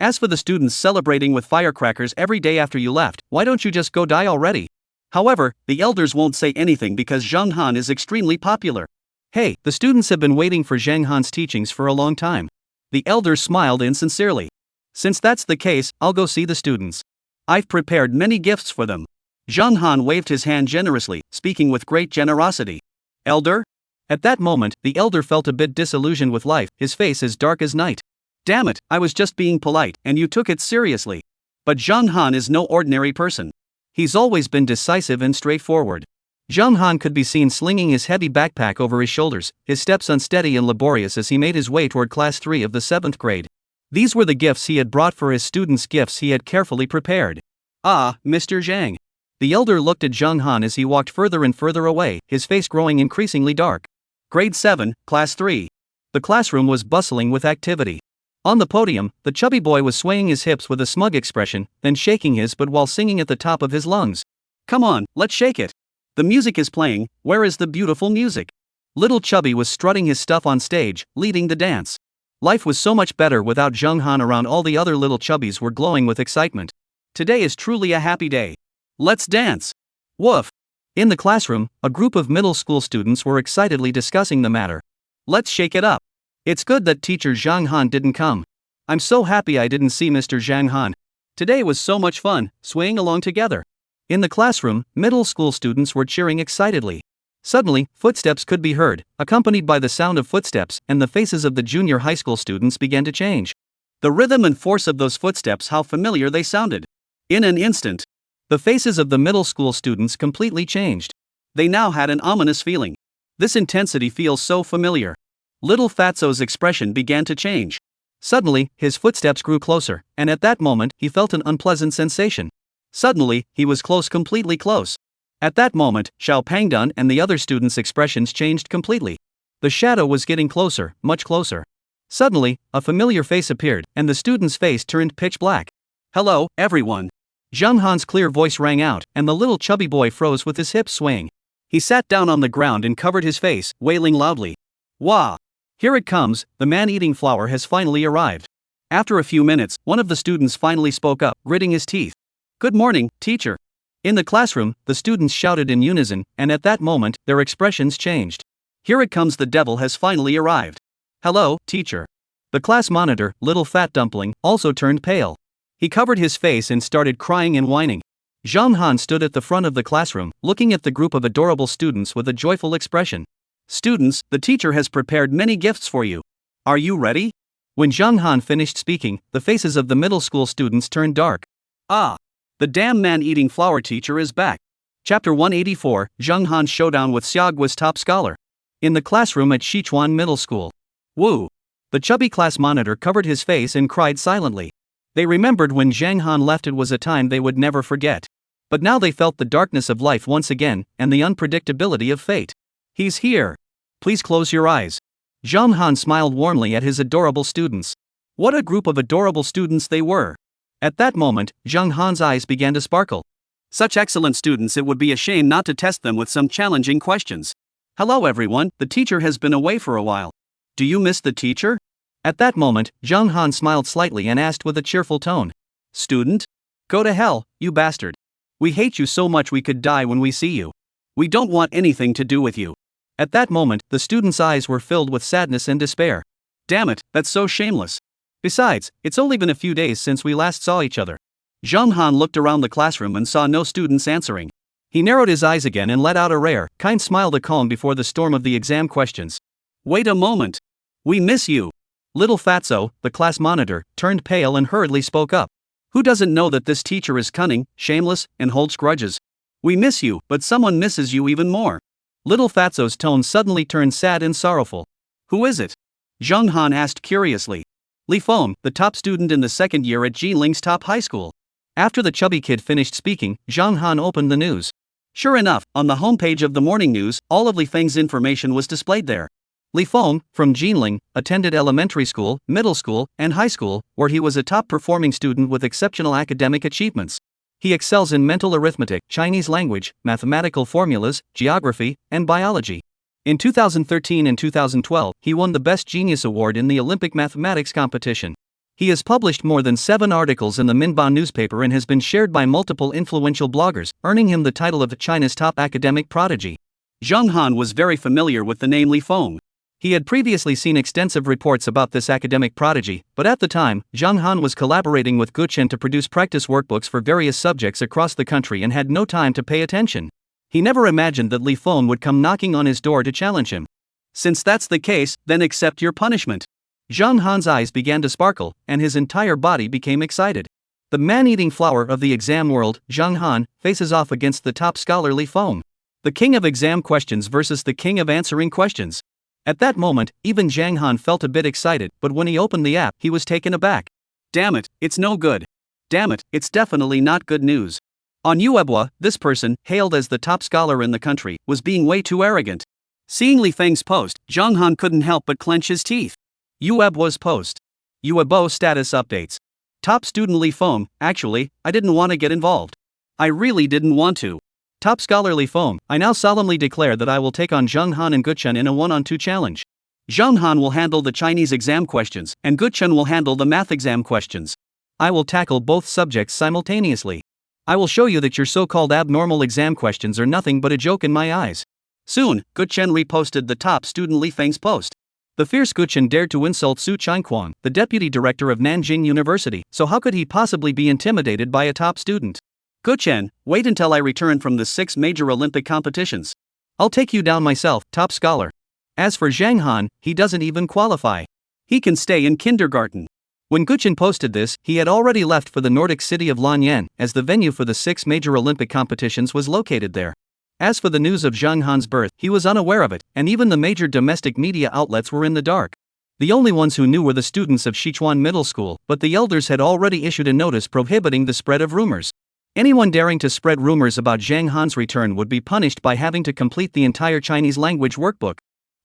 As for the students celebrating with firecrackers every day after you left, why don't you just go die already? However, the elders won't say anything because Zhang Han is extremely popular. Hey, the students have been waiting for Zhang Han's teachings for a long time. The elders smiled insincerely. Since that's the case, I'll go see the students. I've prepared many gifts for them. Zhang Han waved his hand generously, speaking with great generosity. Elder? At that moment, the elder felt a bit disillusioned with life, his face as dark as night. Damn it, I was just being polite, and you took it seriously. But Zhang Han is no ordinary person. He's always been decisive and straightforward. Zhang Han could be seen slinging his heavy backpack over his shoulders, his steps unsteady and laborious as he made his way toward class 3 of the 7th grade. These were the gifts he had brought for his students, gifts he had carefully prepared. Ah, Mr. Zhang. The elder looked at Zhang Han as he walked further and further away, his face growing increasingly dark. Grade 7, Class 3. The classroom was bustling with activity. On the podium, the chubby boy was swaying his hips with a smug expression, then shaking his butt while singing at the top of his lungs. Come on, let's shake it. The music is playing, where is the beautiful music? Little Chubby was strutting his stuff on stage, leading the dance. Life was so much better without Zhang Han around. All the other little chubbies were glowing with excitement. Today is truly a happy day. Let's dance. Woof. In the classroom, a group of middle school students were excitedly discussing the matter. Let's shake it up. It's good that teacher Zhang Han didn't come. I'm so happy I didn't see Mr. Zhang Han. Today was so much fun, swaying along together. In the classroom, middle school students were cheering excitedly. Suddenly, footsteps could be heard, accompanied by the sound of footsteps, and the faces of the junior high school students began to change. The rhythm and force of those footsteps, how familiar they sounded. In an instant, the faces of the middle school students completely changed. They now had an ominous feeling. This intensity feels so familiar. Little Fatso's expression began to change. Suddenly, his footsteps grew closer, and at that moment, he felt an unpleasant sensation. Suddenly, he was close, completely close. At that moment, Xiao Pangdun and the other students' expressions changed completely. The shadow was getting closer, much closer. Suddenly, a familiar face appeared, and the student's face turned pitch black. Hello, everyone. Zhang Han's clear voice rang out, and the little chubby boy froze with his hips swaying. He sat down on the ground and covered his face, wailing loudly. Wah! Here it comes, the man eating flour has finally arrived. After a few minutes, one of the students finally spoke up, gritting his teeth. Good morning, teacher. In the classroom, the students shouted in unison, and at that moment, their expressions changed. Here it comes, the devil has finally arrived. Hello, teacher. The class monitor, little fat dumpling, also turned pale. He covered his face and started crying and whining. Zhang Han stood at the front of the classroom, looking at the group of adorable students with a joyful expression. Students, the teacher has prepared many gifts for you. Are you ready? When Zhang Han finished speaking, the faces of the middle school students turned dark. Ah! The damn man-eating flower teacher is back. Chapter 184, Zhang Han's showdown with Xiaogua's top scholar. In the classroom at Sichuan Middle School. Woo! The chubby class monitor covered his face and cried silently. They remembered when Zhang Han left. It was a time they would never forget. But now they felt the darkness of life once again, and the unpredictability of fate. He's here. Please close your eyes. Zhang Han smiled warmly at his adorable students. What a group of adorable students they were. At that moment, Zhang Han's eyes began to sparkle. Such excellent students, it would be a shame not to test them with some challenging questions. Hello everyone, the teacher has been away for a while. Do you miss the teacher? At that moment, Zhang Han smiled slightly and asked with a cheerful tone. Student? Go to hell, you bastard. We hate you so much we could die when we see you. We don't want anything to do with you. At that moment, the student's eyes were filled with sadness and despair. Damn it, that's so shameless. Besides, it's only been a few days since we last saw each other. Zhang Han looked around the classroom and saw no students answering. He narrowed his eyes again and let out a rare, kind smile to calm before the storm of the exam questions. Wait a moment. We miss you. Little Fatso, the class monitor, turned pale and hurriedly spoke up. Who doesn't know that this teacher is cunning, shameless, and holds grudges? We miss you, but someone misses you even more. Little Fatso's tone suddenly turned sad and sorrowful. Who is it? Zhang Han asked curiously. Li Feng, the top student in the second year at Jinling's top high school. After the chubby kid finished speaking, Zhang Han opened the news. Sure enough, on the homepage of the morning news, all of Li Feng's information was displayed there. Li Feng, from Jinling, attended elementary school, middle school, and high school, where he was a top-performing student with exceptional academic achievements. He excels in mental arithmetic, Chinese language, mathematical formulas, geography, and biology. In 2013 and 2012, he won the Best Genius Award in the Olympic Mathematics competition. He has published more than 7 articles in the Manhwa newspaper and has been shared by multiple influential bloggers, earning him the title of China's top academic prodigy. Zhang Han was very familiar with the name Li Feng. He had previously seen extensive reports about this academic prodigy, but at the time, Zhang Han was collaborating with Guchen to produce practice workbooks for various subjects across the country and had no time to pay attention. He never imagined that Li Feng would come knocking on his door to challenge him. Since that's the case, then accept your punishment. Zhang Han's eyes began to sparkle, and his entire body became excited. The man-eating flower of the exam world, Zhang Han, faces off against the top scholar Li Feng. The king of exam questions versus the king of answering questions. At that moment, even Zhang Han felt a bit excited, but when he opened the app, he was taken aback. Damn it, it's no good. Damn it, it's definitely not good news. On Webtoon, this person, hailed as the top scholar in the country, was being way too arrogant. Seeing Li Feng's post, Zhang Han couldn't help but clench his teeth. Webtoon's post. Webtoon status updates. Top student Li Feng, actually, I didn't want to get involved. I really didn't want to. Top scholar Li Feng, I now solemnly declare that I will take on Zhang Han and Guchen in a 1-on-2 challenge. Zhang Han will handle the Chinese exam questions, and Guchen will handle the math exam questions. I will tackle both subjects simultaneously. I will show you that your so-called abnormal exam questions are nothing but a joke in my eyes. Soon, Guchen reposted the top student Li Feng's post. The fierce Guchen dared to insult Su Changquan, the deputy director of Nanjing University, so how could he possibly be intimidated by a top student? Guchen, wait until I return from the 6 major Olympic competitions. I'll take you down myself, top scholar. As for Zhang Han, he doesn't even qualify. He can stay in kindergarten. When Guchen posted this, he had already left for the Nordic city of Lanyan, as the venue for the 6 major Olympic competitions was located there. As for the news of Zhang Han's birth, he was unaware of it, and even the major domestic media outlets were in the dark. The only ones who knew were the students of Sichuan Middle School, but the elders had already issued a notice prohibiting the spread of rumors. Anyone daring to spread rumors about Zhang Han's return would be punished by having to complete the entire Chinese language workbook.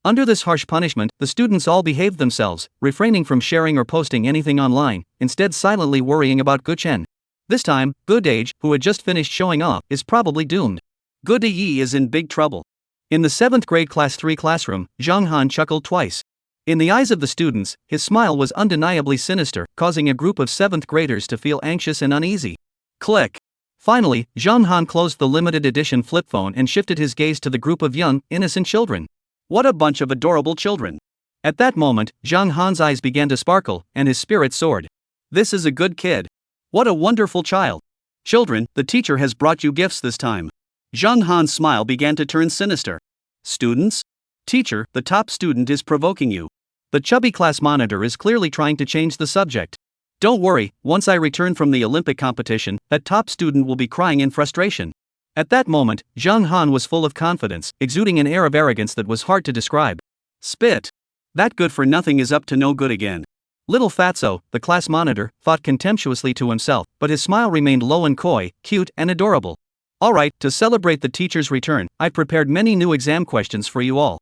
Under this harsh punishment, the students all behaved themselves, refraining from sharing or posting anything online, instead silently worrying about Guchen. This time, Good Age, who had just finished showing off, is probably doomed. Good Yi is in big trouble. In the 7th grade class 3 classroom, Zhang Han chuckled twice. In the eyes of the students, his smile was undeniably sinister, causing a group of 7th graders to feel anxious and uneasy. Click. Finally, Zhang Han closed the limited edition flip phone and shifted his gaze to the group of young, innocent children. What a bunch of adorable children. At that moment, Zhang Han's eyes began to sparkle, and his spirit soared. This is a good kid. What a wonderful child. Children, the teacher has brought you gifts this time. Zhang Han's smile began to turn sinister. Students? Teacher, the top student is provoking you. The chubby class monitor is clearly trying to change the subject. Don't worry, once I return from the Olympic competition, that top student will be crying in frustration. At that moment, Zhang Han was full of confidence, exuding an air of arrogance that was hard to describe. Spit. That good for nothing is up to no good again. Little Fatso, the class monitor, thought contemptuously to himself, but his smile remained low and coy, cute and adorable. Alright, to celebrate the teacher's return, I've prepared many new exam questions for you all.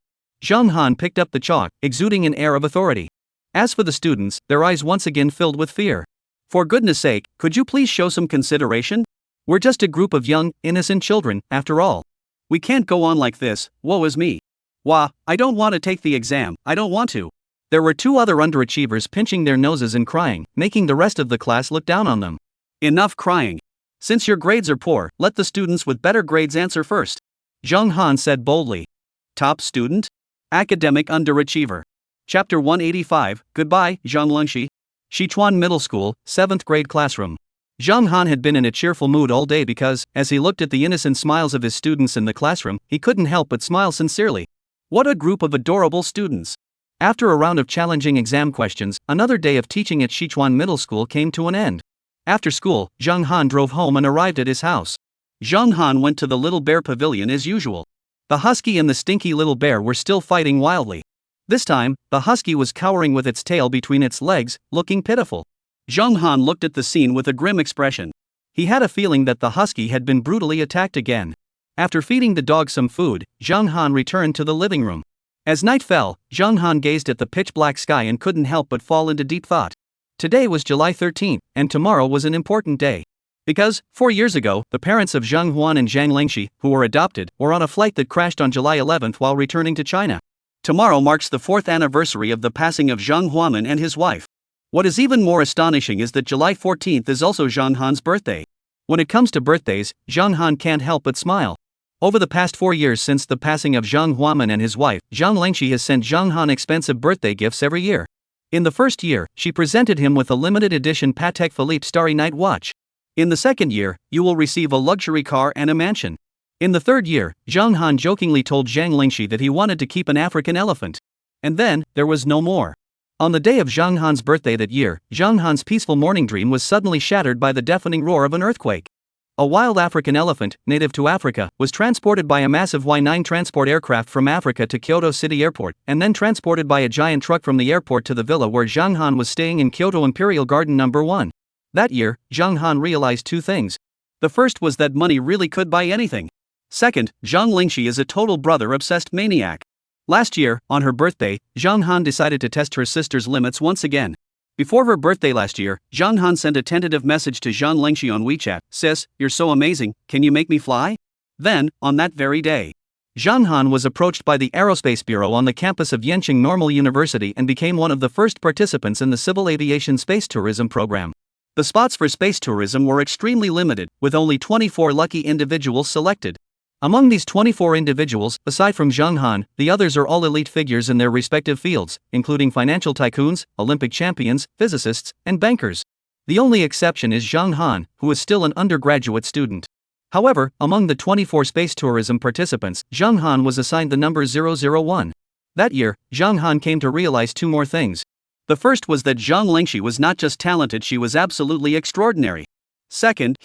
Zhang Han picked up the chalk, exuding an air of authority. As for the students, their eyes once again filled with fear. For goodness sake, could you please show some consideration? We're just a group of young, innocent children, after all. We can't go on like this, woe is me. Wah, I don't want to take the exam, I don't want to. There were two other underachievers pinching their noses and crying, making the rest of the class look down on them. Enough crying. Since your grades are poor, let the students with better grades answer first. Zhang Han said boldly. Top student? Academic underachiever. Chapter 185, Goodbye, Zhang Lengxi. Sichuan Middle School, 7th grade classroom. Zhang Han had been in a cheerful mood all day because, as he looked at the innocent smiles of his students in the classroom, he couldn't help but smile sincerely. What a group of adorable students. After a round of challenging exam questions, another day of teaching at Sichuan Middle School came to an end. After school, Zhang Han drove home and arrived at his house. Zhang Han went to the little bear pavilion as usual. The husky and the stinky little bear were still fighting wildly. This time, the husky was cowering with its tail between its legs, looking pitiful. Zhang Han looked at the scene with a grim expression. He had a feeling that the husky had been brutally attacked again. After feeding the dog some food, Zhang Han returned to the living room. As night fell, Zhang Han gazed at the pitch-black sky and couldn't help but fall into deep thought. Today was July 13th, and tomorrow was an important day. Because, 4 years ago, the parents of Zhang Huan and Zhang Lengxi, who were adopted, were on a flight that crashed on July 11th while returning to China. Tomorrow marks the 4th anniversary of the passing of Zhang Huaman and his wife. What is even more astonishing is that July 14th is also Zhang Han's birthday. When it comes to birthdays, Zhang Han can't help but smile. Over the past 4 years since the passing of Zhang Huaman and his wife, Zhang Lengxi has sent Zhang Han expensive birthday gifts every year. In the first year, she presented him with a limited edition Patek Philippe Starry Night watch. In the second year, you will receive a luxury car and a mansion. In the third year, Zhang Han jokingly told Zhang Lengxi that he wanted to keep an African elephant. And then, there was no more. On the day of Zhang Han's birthday that year, Zhang Han's peaceful morning dream was suddenly shattered by the deafening roar of an earthquake. A wild African elephant, native to Africa, was transported by a massive Y9 transport aircraft from Africa to Kyoto City Airport, and then transported by a giant truck from the airport to the villa where Zhang Han was staying in Kyoto Imperial Garden No. 1. That year, Zhang Han realized two things. The first was that money really could buy anything. Second, Zhang Lengxi is a total brother-obsessed maniac. Last year, on her birthday, Zhang Han decided to test her sister's limits once again. Before her birthday last year, Zhang Han sent a tentative message to Zhang Lengxi on WeChat, "Sis, you're so amazing, can you make me fly?" Then, on that very day, Zhang Han was approached by the Aerospace Bureau on the campus of Yenching Normal University and became one of the first participants in the Civil Aviation Space Tourism program. The spots for space tourism were extremely limited, with only 24 lucky individuals selected. Among these 24 individuals, aside from Zhang Han, the others are all elite figures in their respective fields, including financial tycoons, Olympic champions, physicists, and bankers. The only exception is Zhang Han, who is still an undergraduate student. However, among the 24 space tourism participants, Zhang Han was assigned the number 001. That year, Zhang Han came to realize two more things. The first was that Zhang Lengxi was not just talented, she was absolutely extraordinary. Second,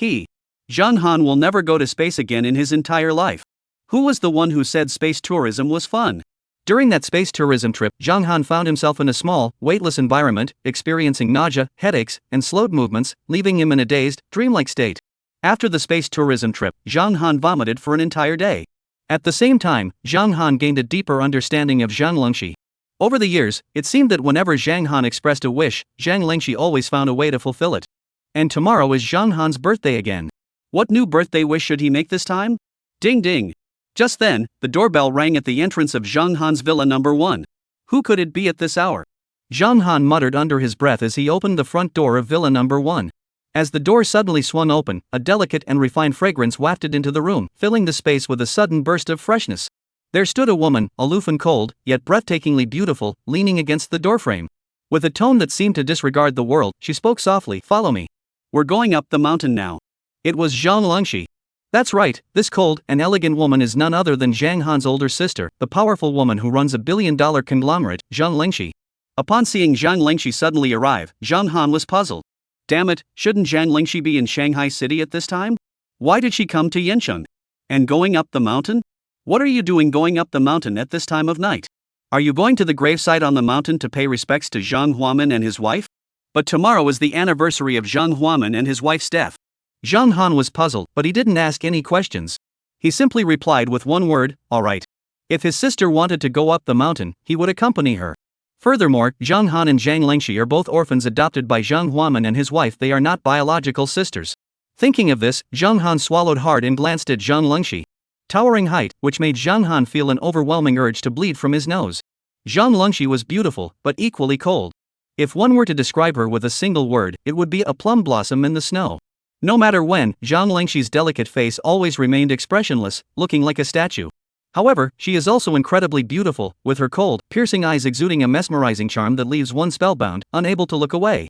Zhang Han will never go to space again in his entire life. Who was the one who said space tourism was fun? During that space tourism trip, Zhang Han found himself in a small, weightless environment, experiencing nausea, headaches, and slowed movements, leaving him in a dazed, dreamlike state. After the space tourism trip, Zhang Han vomited for an entire day. At the same time, Zhang Han gained a deeper understanding of Zhang Lengxi. Over the years, it seemed that whenever Zhang Han expressed a wish, Zhang Lengxi always found a way to fulfill it. And tomorrow is Zhang Han's birthday again. What new birthday wish should he make this time? Ding ding. Just then, the doorbell rang at the entrance of Zhang Han's villa No. 1. Who could it be at this hour? Zhang Han muttered under his breath as he opened the front door of villa No. 1. As the door suddenly swung open, a delicate and refined fragrance wafted into the room, filling the space with a sudden burst of freshness. There stood a woman, aloof and cold, yet breathtakingly beautiful, leaning against the doorframe. With a tone that seemed to disregard the world, she spoke softly, "Follow me. We're going up the mountain now." It was Zhang Lengxi. That's right, this cold and elegant woman is none other than Zhang Han's older sister, the powerful woman who runs a billion-dollar conglomerate, Zhang Lingxi. Upon seeing Zhang Lingxi suddenly arrive, Zhang Han was puzzled. Damn it, shouldn't Zhang Lingxi be in Shanghai City at this time? Why did she come to Yancheng? And going up the mountain? What are you doing going up the mountain at this time of night? Are you going to the gravesite on the mountain to pay respects to Zhang Huamen and his wife? But tomorrow is the anniversary of Zhang Huamen and his wife's death. Zhang Han was puzzled, but he didn't ask any questions. He simply replied with one word, alright. If his sister wanted to go up the mountain, he would accompany her. Furthermore, Zhang Han and Zhang Lingxi are both orphans adopted by Zhang Huamen and his wife. They are not biological sisters. Thinking of this, Zhang Han swallowed hard and glanced at Zhang Lingxi. Towering height, which made Zhang Han feel an overwhelming urge to bleed from his nose. Zhang Lingxi was beautiful, but equally cold. If one were to describe her with a single word, it would be a plum blossom in the snow. No matter when, Zhang Lingxi's delicate face always remained expressionless, looking like a statue. However, she is also incredibly beautiful, with her cold, piercing eyes exuding a mesmerizing charm that leaves one spellbound, unable to look away.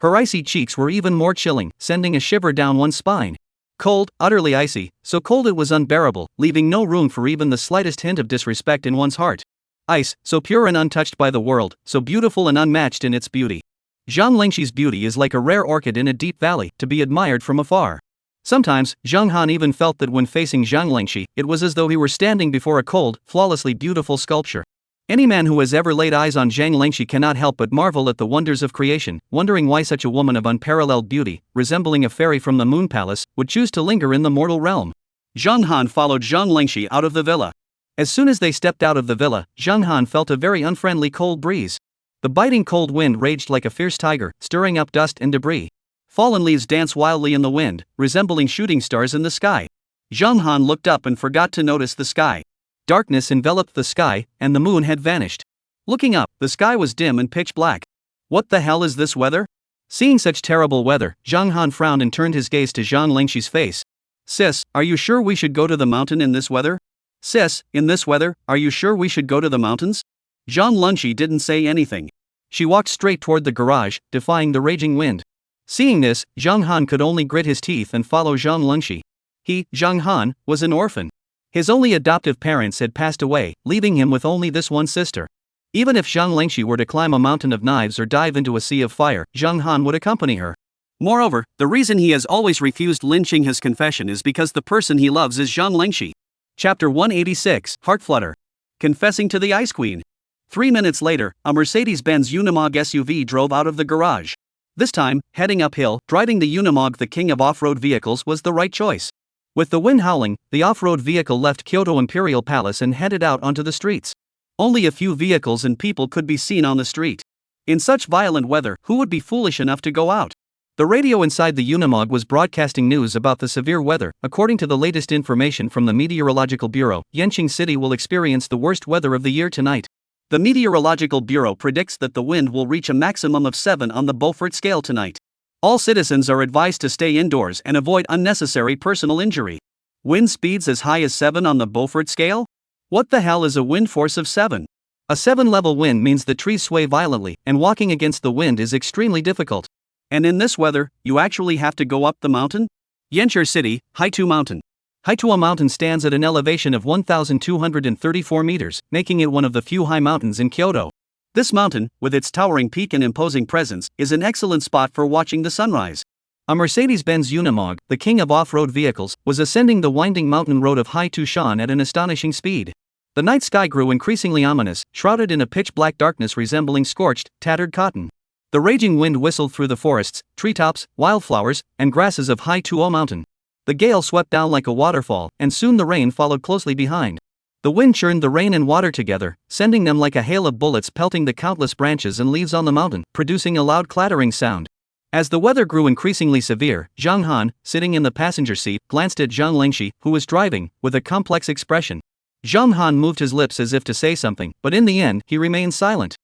Her icy cheeks were even more chilling, sending a shiver down one's spine. Cold, utterly icy, so cold it was unbearable, leaving no room for even the slightest hint of disrespect in one's heart. Ice, so pure and untouched by the world, so beautiful and unmatched in its beauty. Zhang Lingxi's beauty is like a rare orchid in a deep valley, to be admired from afar. Sometimes, Zhang Han even felt that when facing Zhang Lingxi, it was as though he were standing before a cold, flawlessly beautiful sculpture. Any man who has ever laid eyes on Zhang Lingxi cannot help but marvel at the wonders of creation, wondering why such a woman of unparalleled beauty, resembling a fairy from the Moon Palace, would choose to linger in the mortal realm. Zhang Han followed Zhang Lingxi out of the villa. As soon as they stepped out of the villa, Zhang Han felt a very unfriendly cold breeze. The biting cold wind raged like a fierce tiger, stirring up dust and debris. Fallen leaves danced wildly in the wind, resembling shooting stars in the sky. Zhang Han looked up and forgot to notice the sky. Darkness enveloped the sky, and the moon had vanished. Looking up, the sky was dim and pitch black. What the hell is this weather? Seeing such terrible weather, Zhang Han frowned and turned his gaze to Zhang Lingxi's face. Sis, are you sure we should go to the mountain in this weather? Sis, in this weather, are you sure we should go to the mountains? Zhang Lingxi didn't say anything. She walked straight toward the garage, defying the raging wind. Seeing this, Zhang Han could only grit his teeth and follow Zhang Lingxi. He, Zhang Han, was an orphan. His only adoptive parents had passed away, leaving him with only this one sister. Even if Zhang Lingxi were to climb a mountain of knives or dive into a sea of fire, Zhang Han would accompany her. Moreover, the reason he has always refused lynching his confession is because the person he loves is Zhang Lingxi. Chapter 186, Heartflutter. Confessing to the Ice Queen. 3 minutes later, a Mercedes-Benz Unimog SUV drove out of the garage. This time, heading uphill, driving the Unimog, the king of off-road vehicles, was the right choice. With the wind howling, the off-road vehicle left Kyoto Imperial Palace and headed out onto the streets. Only a few vehicles and people could be seen on the street. In such violent weather, who would be foolish enough to go out? The radio inside the Unimog was broadcasting news about the severe weather. According to the latest information from the Meteorological Bureau, Yancheng City will experience the worst weather of the year tonight. The Meteorological Bureau predicts that the wind will reach a maximum of 7 on the Beaufort scale tonight. All citizens are advised to stay indoors and avoid unnecessary personal injury. Wind speeds as high as 7 on the Beaufort scale? What the hell is a wind force of 7? A 7-level wind means the trees sway violently, and walking against the wind is extremely difficult. And in this weather, you actually have to go up the mountain? Yancheng City, Haitu Mountain. Haitua Mountain stands at an elevation of 1,234 meters, making it one of the few high mountains in Kyoto. This mountain, with its towering peak and imposing presence, is an excellent spot for watching the sunrise. A Mercedes-Benz Unimog, the king of off-road vehicles, was ascending the winding mountain road of Haitushan at an astonishing speed. The night sky grew increasingly ominous, shrouded in a pitch-black darkness resembling scorched, tattered cotton. The raging wind whistled through the forests, treetops, wildflowers, and grasses of Haituo Mountain. The gale swept down like a waterfall, and soon the rain followed closely behind. The wind churned the rain and water together, sending them like a hail of bullets pelting the countless branches and leaves on the mountain, producing a loud clattering sound. As the weather grew increasingly severe, Zhang Han, sitting in the passenger seat, glanced at Zhang Lingxi, who was driving, with a complex expression. Zhang Han moved his lips as if to say something, but in the end, he remained silent.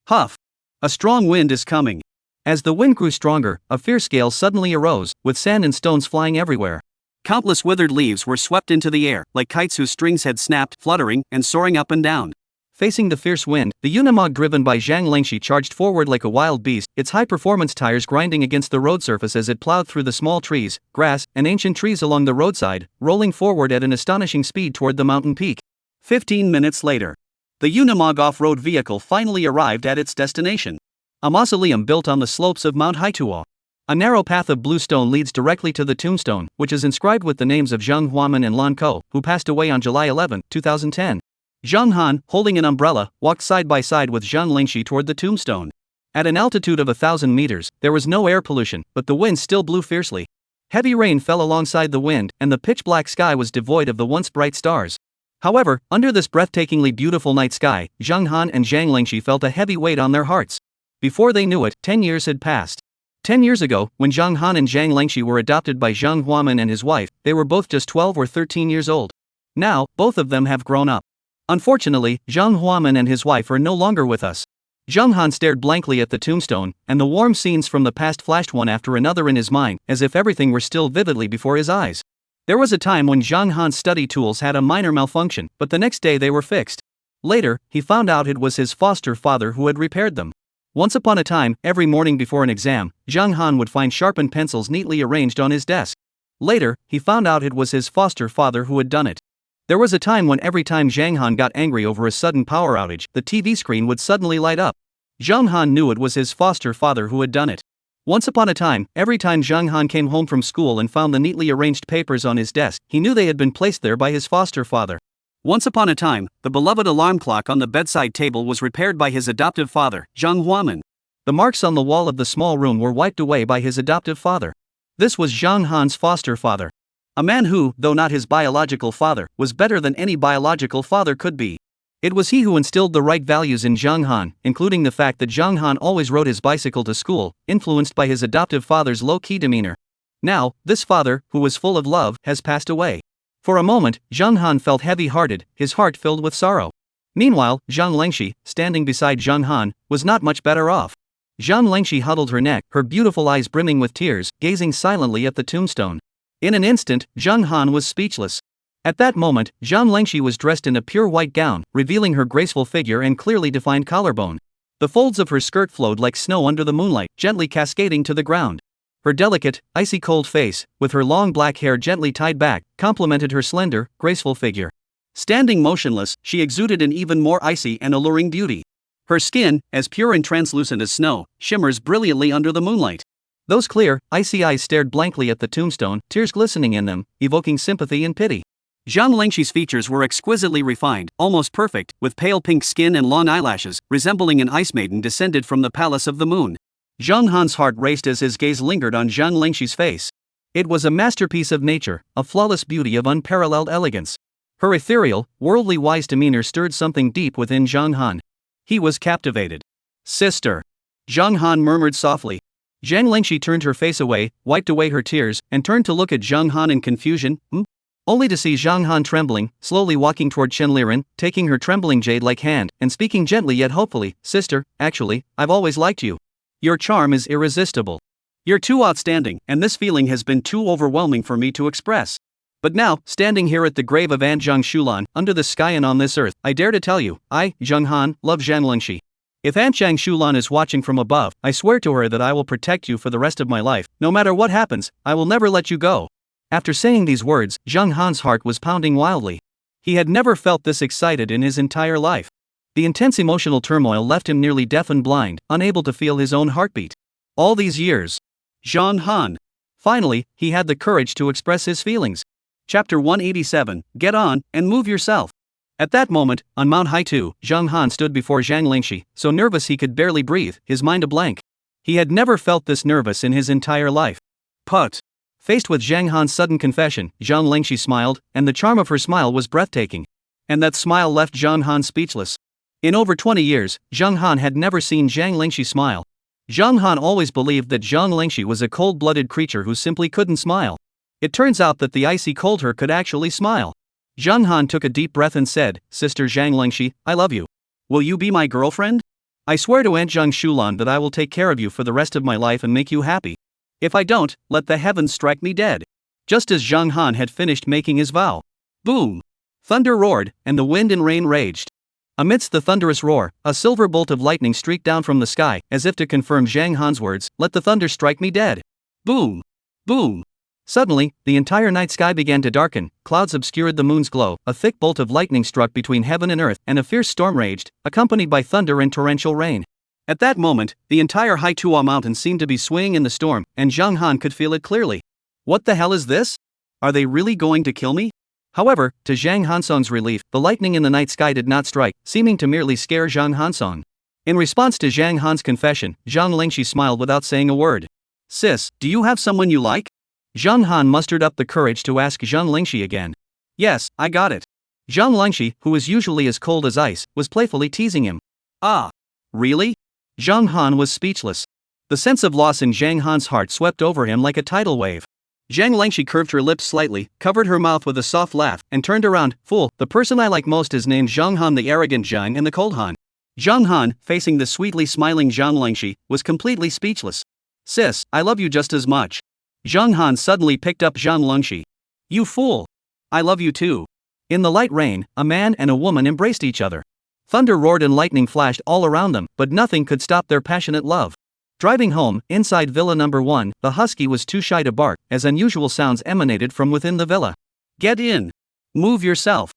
Huff! A strong wind is coming. As the wind grew stronger, a fierce gale suddenly arose, with sand and stones flying everywhere. Countless withered leaves were swept into the air, like kites whose strings had snapped, fluttering and soaring up and down. Facing the fierce wind, the Unimog driven by Zhang Lengxi charged forward like a wild beast, its high-performance tires grinding against the road surface as it plowed through the small trees, grass, and ancient trees along the roadside, rolling forward at an astonishing speed toward the mountain peak. 15 minutes later, the Unimog off-road vehicle finally arrived at its destination. A mausoleum built on the slopes of Mount Haituo. A narrow path of blue stone leads directly to the tombstone, which is inscribed with the names of Zheng Huaman and Lan Ko, who passed away on July 11, 2010. Zheng Han, holding an umbrella, walked side by side with Zhang Lingxi toward the tombstone. At an altitude of 1,000 meters, there was no air pollution, but the wind still blew fiercely. Heavy rain fell alongside the wind, and the pitch-black sky was devoid of the once bright stars. However, under this breathtakingly beautiful night sky, Zheng Han and Zhang Lingxi felt a heavy weight on their hearts. Before they knew it, 10 years had passed. 10 years ago, when Zheng Han and Zhang Lengxi were adopted by Zheng Huaman and his wife, they were both just 12 or 13 years old. Now, both of them have grown up. Unfortunately, Zheng Huaman and his wife are no longer with us. Zheng Han stared blankly at the tombstone, and the warm scenes from the past flashed one after another in his mind, as if everything were still vividly before his eyes. There was a time when Zheng Han's study tools had a minor malfunction, but the next day they were fixed. Later, he found out it was his foster father who had repaired them. Once upon a time, every morning before an exam, Zheng Han would find sharpened pencils neatly arranged on his desk. Later, he found out it was his foster father who had done it. There was a time when every time Zheng Han got angry over a sudden power outage, the TV screen would suddenly light up. Zheng Han knew it was his foster father who had done it. Once upon a time, every time Zheng Han came home from school and found the neatly arranged papers on his desk, he knew they had been placed there by his foster father. Once upon a time, the beloved alarm clock on the bedside table was repaired by his adoptive father, Zheng Huaman. The marks on the wall of the small room were wiped away by his adoptive father. This was Zheng Han's foster father. A man who, though not his biological father, was better than any biological father could be. It was he who instilled the right values in Zheng Han, including the fact that Zheng Han always rode his bicycle to school, influenced by his adoptive father's low-key demeanor. Now, this father, who was full of love, has passed away. For a moment, Zheng Han felt heavy-hearted, his heart filled with sorrow. Meanwhile, Zhang Lengxi, standing beside Zheng Han, was not much better off. Zhang Lengxi huddled her neck, her beautiful eyes brimming with tears, gazing silently at the tombstone. In an instant, Zheng Han was speechless. At that moment, Zhang Lengxi was dressed in a pure white gown, revealing her graceful figure and clearly defined collarbone. The folds of her skirt flowed like snow under the moonlight, gently cascading to the ground. Her delicate, icy-cold face, with her long black hair gently tied back, complemented her slender, graceful figure. Standing motionless, she exuded an even more icy and alluring beauty. Her skin, as pure and translucent as snow, shimmers brilliantly under the moonlight. Those clear, icy eyes stared blankly at the tombstone, tears glistening in them, evoking sympathy and pity. Zhang Lengxi's features were exquisitely refined, almost perfect, with pale pink skin and long eyelashes, resembling an ice maiden descended from the palace of the moon. Zheng Han's heart raced as his gaze lingered on Zhang Lengxi's face. It was a masterpiece of nature, a flawless beauty of unparalleled elegance. Her ethereal, worldly wise demeanor stirred something deep within Zheng Han. He was captivated. "Sister," Zheng Han murmured softly. Zhang Lengxi turned her face away, wiped away her tears, and turned to look at Zheng Han in confusion, only to see Zheng Han trembling, slowly walking toward Chenliren, taking her trembling jade-like hand, and speaking gently yet hopefully, "Sister, actually, I've always liked you. Your charm is irresistible. You're too outstanding, and this feeling has been too overwhelming for me to express. But now, standing here at the grave of Aunt Zhang Shulan, under the sky and on this earth, I dare to tell you, I, Zheng Han, love Zhang Lengxi. If Aunt Zhang Shulan is watching from above, I swear to her that I will protect you for the rest of my life. No matter what happens, I will never let you go." After saying these words, Zheng Han's heart was pounding wildly. He had never felt this excited in his entire life. The intense emotional turmoil left him nearly deaf and blind, unable to feel his own heartbeat. All these years. Zheng Han. Finally, he had the courage to express his feelings. Chapter 187, Get on, and move yourself. At that moment, on Mount Haitu, Zheng Han stood before Zhang Lengxi, so nervous he could barely breathe, his mind a blank. He had never felt this nervous in his entire life. Put. Faced with Zheng Han's sudden confession, Zhang Lengxi smiled, and the charm of her smile was breathtaking. And that smile left Zheng Han speechless. In over 20 years, Zheng Han had never seen Zhang Lengxi smile. Zheng Han always believed that Zhang Lengxi was a cold-blooded creature who simply couldn't smile. It turns out that the icy cold her could actually smile. Zheng Han took a deep breath and said, "Sister Zhang Lengxi, I love you. Will you be my girlfriend? I swear to Aunt Zhang Shulan that I will take care of you for the rest of my life and make you happy. If I don't, let the heavens strike me dead." Just as Zheng Han had finished making his vow, boom! Thunder roared, and the wind and rain raged. Amidst the thunderous roar, a silver bolt of lightning streaked down from the sky, as if to confirm Zhang Han's words, "Let the thunder strike me dead." Boom! Boom! Suddenly, the entire night sky began to darken, clouds obscured the moon's glow, a thick bolt of lightning struck between heaven and earth, and a fierce storm raged, accompanied by thunder and torrential rain. At that moment, the entire Haitua mountain seemed to be swaying in the storm, and Zhang Han could feel it clearly. What the hell is this? Are they really going to kill me? However, to Zhang Hansong's relief, the lightning in the night sky did not strike, seeming to merely scare Zhang Hansong. In response to Zhang Han's confession, Zhang Lingxi smiled without saying a word. "Sis, do you have someone you like?" Zhang Han mustered up the courage to ask Zhang Lingxi again. "Yes, I got it." Zhang Lingxi, who was usually as cold as ice, was playfully teasing him. "Ah. Really?" Zhang Han was speechless. The sense of loss in Zhang Han's heart swept over him like a tidal wave. Zhang Lingxi curved her lips slightly, covered her mouth with a soft laugh, and turned around. "Fool, the person I like most is named Zhang Han, the arrogant Zhang and the cold Han." Zhang Han, facing the sweetly smiling Zhang Lingxi, was completely speechless. "Sis, I love you just as much." Zhang Han suddenly picked up Zhang Lingxi. "You fool! I love you too." In the light rain, a man and a woman embraced each other. Thunder roared and lightning flashed all around them, but nothing could stop their passionate love. Driving home, inside Villa Number 1, the husky was too shy to bark, as unusual sounds emanated from within the villa. "Get in! Move yourself!"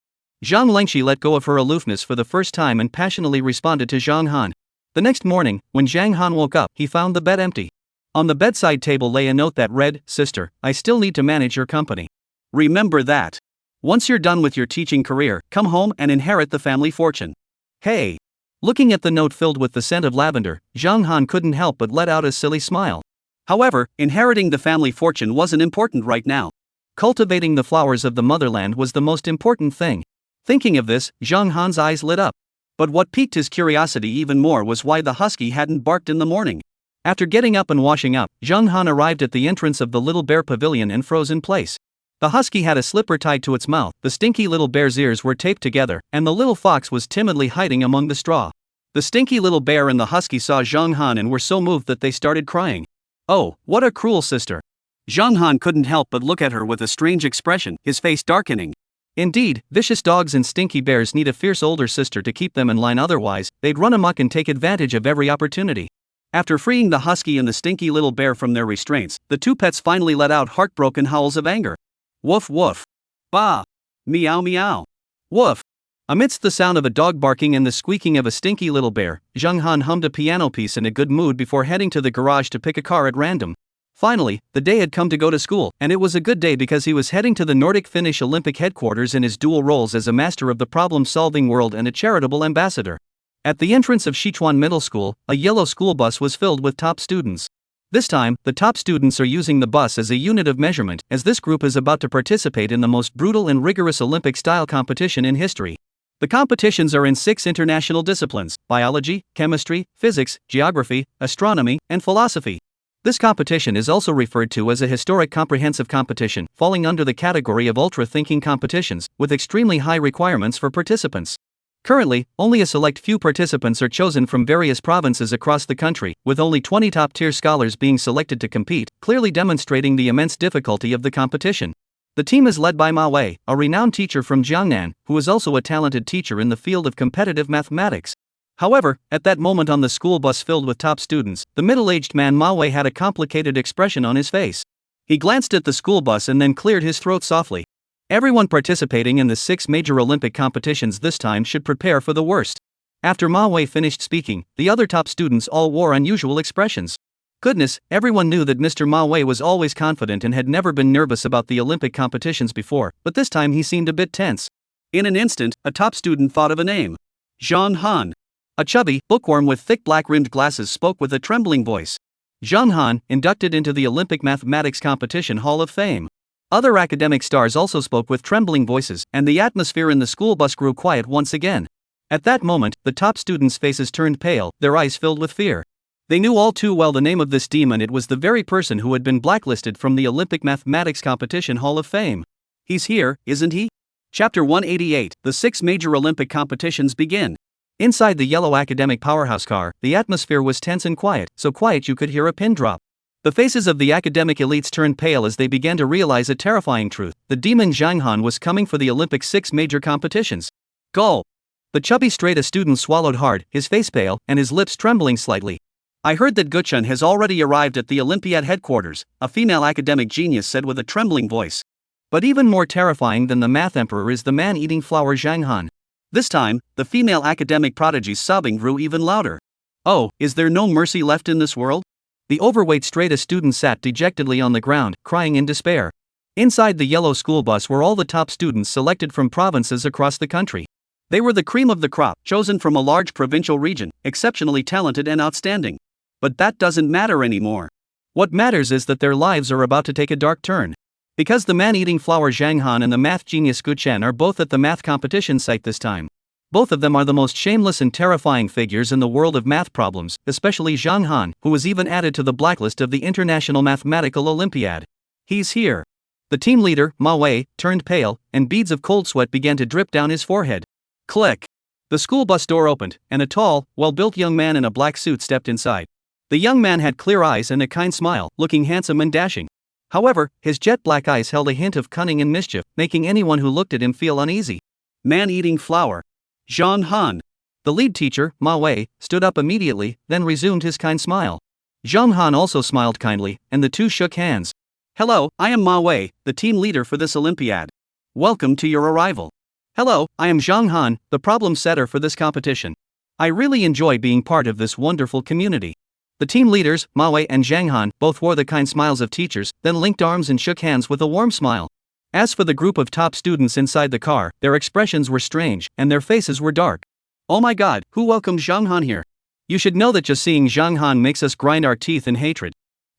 Zhang Lingxi let go of her aloofness for the first time and passionately responded to Zhang Han. The next morning, when Zhang Han woke up, he found the bed empty. On the bedside table lay a note that read, "Sister, I still need to manage your company. Remember that. Once you're done with your teaching career, come home and inherit the family fortune." Hey! Looking at the note filled with the scent of lavender, Zhang Han couldn't help but let out a silly smile. However, inheriting the family fortune wasn't important right now. Cultivating the flowers of the motherland was the most important thing. Thinking of this, Zhang Han's eyes lit up. But what piqued his curiosity even more was why the husky hadn't barked in the morning. After getting up and washing up, Zhang Han arrived at the entrance of the Little Bear Pavilion and froze in place. The husky had a slipper tied to its mouth, the stinky little bear's ears were taped together, and the little fox was timidly hiding among the straw. The stinky little bear and the husky saw Zhang Han and were so moved that they started crying. "Oh, what a cruel sister." Zhang Han couldn't help but look at her with a strange expression, his face darkening. Indeed, vicious dogs and stinky bears need a fierce older sister to keep them in line, otherwise, they'd run amok and take advantage of every opportunity. After freeing the husky and the stinky little bear from their restraints, the two pets finally let out heartbroken howls of anger. Woof woof. Bah. Meow meow. Woof. Amidst the sound of a dog barking and the squeaking of a stinky little bear, Zhang Han hummed a piano piece in a good mood before heading to the garage to pick a car at random. Finally, the day had come to go to school, and it was a good day because he was heading to the Nordic Finnish Olympic headquarters in his dual roles as a master of the problem-solving world and a charitable ambassador. At the entrance of Sichuan Middle School, a yellow school bus was filled with top students. This time, the top students are using the bus as a unit of measurement, as this group is about to participate in the most brutal and rigorous Olympic-style competition in history. The competitions are in 6 international disciplines: biology, chemistry, physics, geography, astronomy, and philosophy. This competition is also referred to as a historic comprehensive competition, falling under the category of ultra-thinking competitions, with extremely high requirements for participants. Currently, only a select few participants are chosen from various provinces across the country, with only 20 top-tier scholars being selected to compete, clearly demonstrating the immense difficulty of the competition. The team is led by Ma Wei, a renowned teacher from Jiangnan, who is also a talented teacher in the field of competitive mathematics. However, at that moment on the school bus filled with top students, the middle-aged man Ma Wei had a complicated expression on his face. He glanced at the school bus and then cleared his throat softly. Everyone participating in the 6 major Olympic competitions this time should prepare for the worst. After Ma Wei finished speaking, the other top students all wore unusual expressions. Goodness, everyone knew that Mr. Ma Wei was always confident and had never been nervous about the Olympic competitions before, but this time he seemed a bit tense. In an instant, a top student thought of a name. Zhang Han. A chubby bookworm with thick black-rimmed glasses spoke with a trembling voice. Zhang Han, inducted into the Olympic Mathematics Competition Hall of Fame. Other academic stars also spoke with trembling voices, and the atmosphere in the school bus grew quiet once again. At that moment, the top students' faces turned pale, their eyes filled with fear. They knew all too well the name of this demon. It was the very person who had been blacklisted from the Olympic Mathematics Competition Hall of Fame. He's here, isn't he? Chapter 188, the 6 major Olympic competitions begin. Inside the yellow academic powerhouse car, the atmosphere was tense and quiet, so quiet you could hear a pin drop. The faces of the academic elites turned pale as they began to realize a terrifying truth: the demon Zhang Han was coming for the Olympic 6 major competitions. Gulp! The chubby straight-A student swallowed hard, his face pale, and his lips trembling slightly. I heard that Guchen has already arrived at the Olympiad headquarters, a female academic genius said with a trembling voice. But even more terrifying than the math emperor is the man-eating flower Zhang Han. This time, the female academic prodigy's sobbing grew even louder. Oh, is there no mercy left in this world? The overweight straight-A student sat dejectedly on the ground, crying in despair. Inside the yellow school bus were all the top students selected from provinces across the country. They were the cream of the crop, chosen from a large provincial region, exceptionally talented and outstanding. But that doesn't matter anymore. What matters is that their lives are about to take a dark turn. Because the man-eating flower Zhang Han and the math genius Gu Chen are both at the math competition site this time. Both of them are the most shameless and terrifying figures in the world of math problems, especially Zhang Han, who was even added to the blacklist of the International Mathematical Olympiad. He's here. The team leader, Ma Wei, turned pale, and beads of cold sweat began to drip down his forehead. Click. The school bus door opened, and a tall, well-built young man in a black suit stepped inside. The young man had clear eyes and a kind smile, looking handsome and dashing. However, his jet-black eyes held a hint of cunning and mischief, making anyone who looked at him feel uneasy. Man-eating flower. Zhang Han. The lead teacher, Ma Wei, stood up immediately, then resumed his kind smile. Zhang Han also smiled kindly, and the two shook hands. Hello, I am Ma Wei, the team leader for this Olympiad. Welcome to your arrival. Hello, I am Zhang Han, the problem setter for this competition. I really enjoy being part of this wonderful community. The team leaders, Ma Wei and Zhang Han, both wore the kind smiles of teachers, then linked arms and shook hands with a warm smile. As for the group of top students inside the car, their expressions were strange, and their faces were dark. Oh my god, who welcomed Zhang Han here? You should know that just seeing Zhang Han makes us grind our teeth in hatred.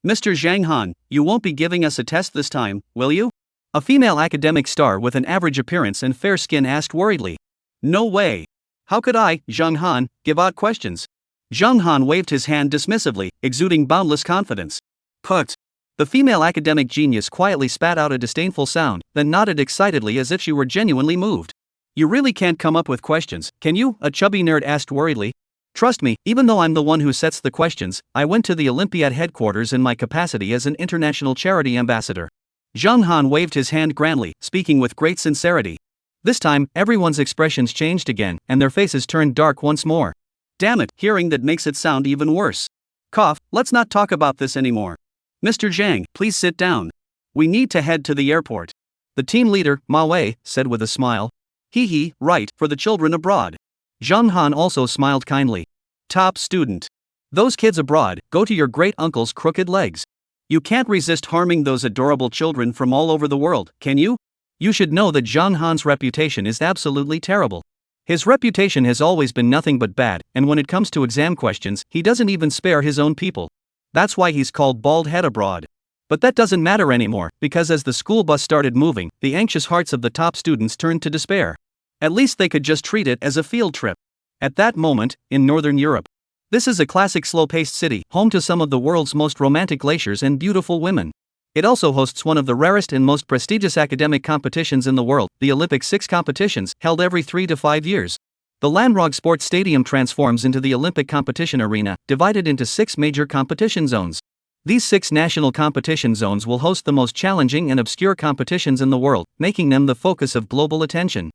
Mr. Zhang Han, you won't be giving us a test this time, will you? A female academic star with an average appearance and fair skin asked worriedly. No way. How could I, Zhang Han, give odd questions? Zhang Han waved his hand dismissively, exuding boundless confidence. Put. The female academic genius quietly spat out a disdainful sound, then nodded excitedly as if she were genuinely moved. You really can't come up with questions, can you? A chubby nerd asked worriedly. Trust me, even though I'm the one who sets the questions, I went to the Olympiad headquarters in my capacity as an international charity ambassador. Zhang Han waved his hand grandly, speaking with great sincerity. This time, everyone's expressions changed again, and their faces turned dark once more. Damn it, hearing that makes it sound even worse. Cough, let's not talk about this anymore. Mr. Zhang, please sit down. We need to head to the airport. The team leader, Ma Wei, said with a smile. Hee, right, for the children abroad. Zhang Han also smiled kindly. Top student. Those kids abroad, go to your great-uncle's crooked legs. You can't resist harming those adorable children from all over the world, can you? You should know that Zhang Han's reputation is absolutely terrible. His reputation has always been nothing but bad, and when it comes to exam questions, he doesn't even spare his own people. That's why he's called Bald Head Abroad. But that doesn't matter anymore, because as the school bus started moving, the anxious hearts of the top students turned to despair. At least they could just treat it as a field trip. At that moment, in Northern Europe. This is a classic slow-paced city, home to some of the world's most romantic glaciers and beautiful women. It also hosts one of the rarest and most prestigious academic competitions in the world, the Olympic 6 competitions, held every 3 to 5 years. The Landrog Sports Stadium transforms into the Olympic competition arena, divided into 6 major competition zones. These 6 national competition zones will host the most challenging and obscure competitions in the world, making them the focus of global attention.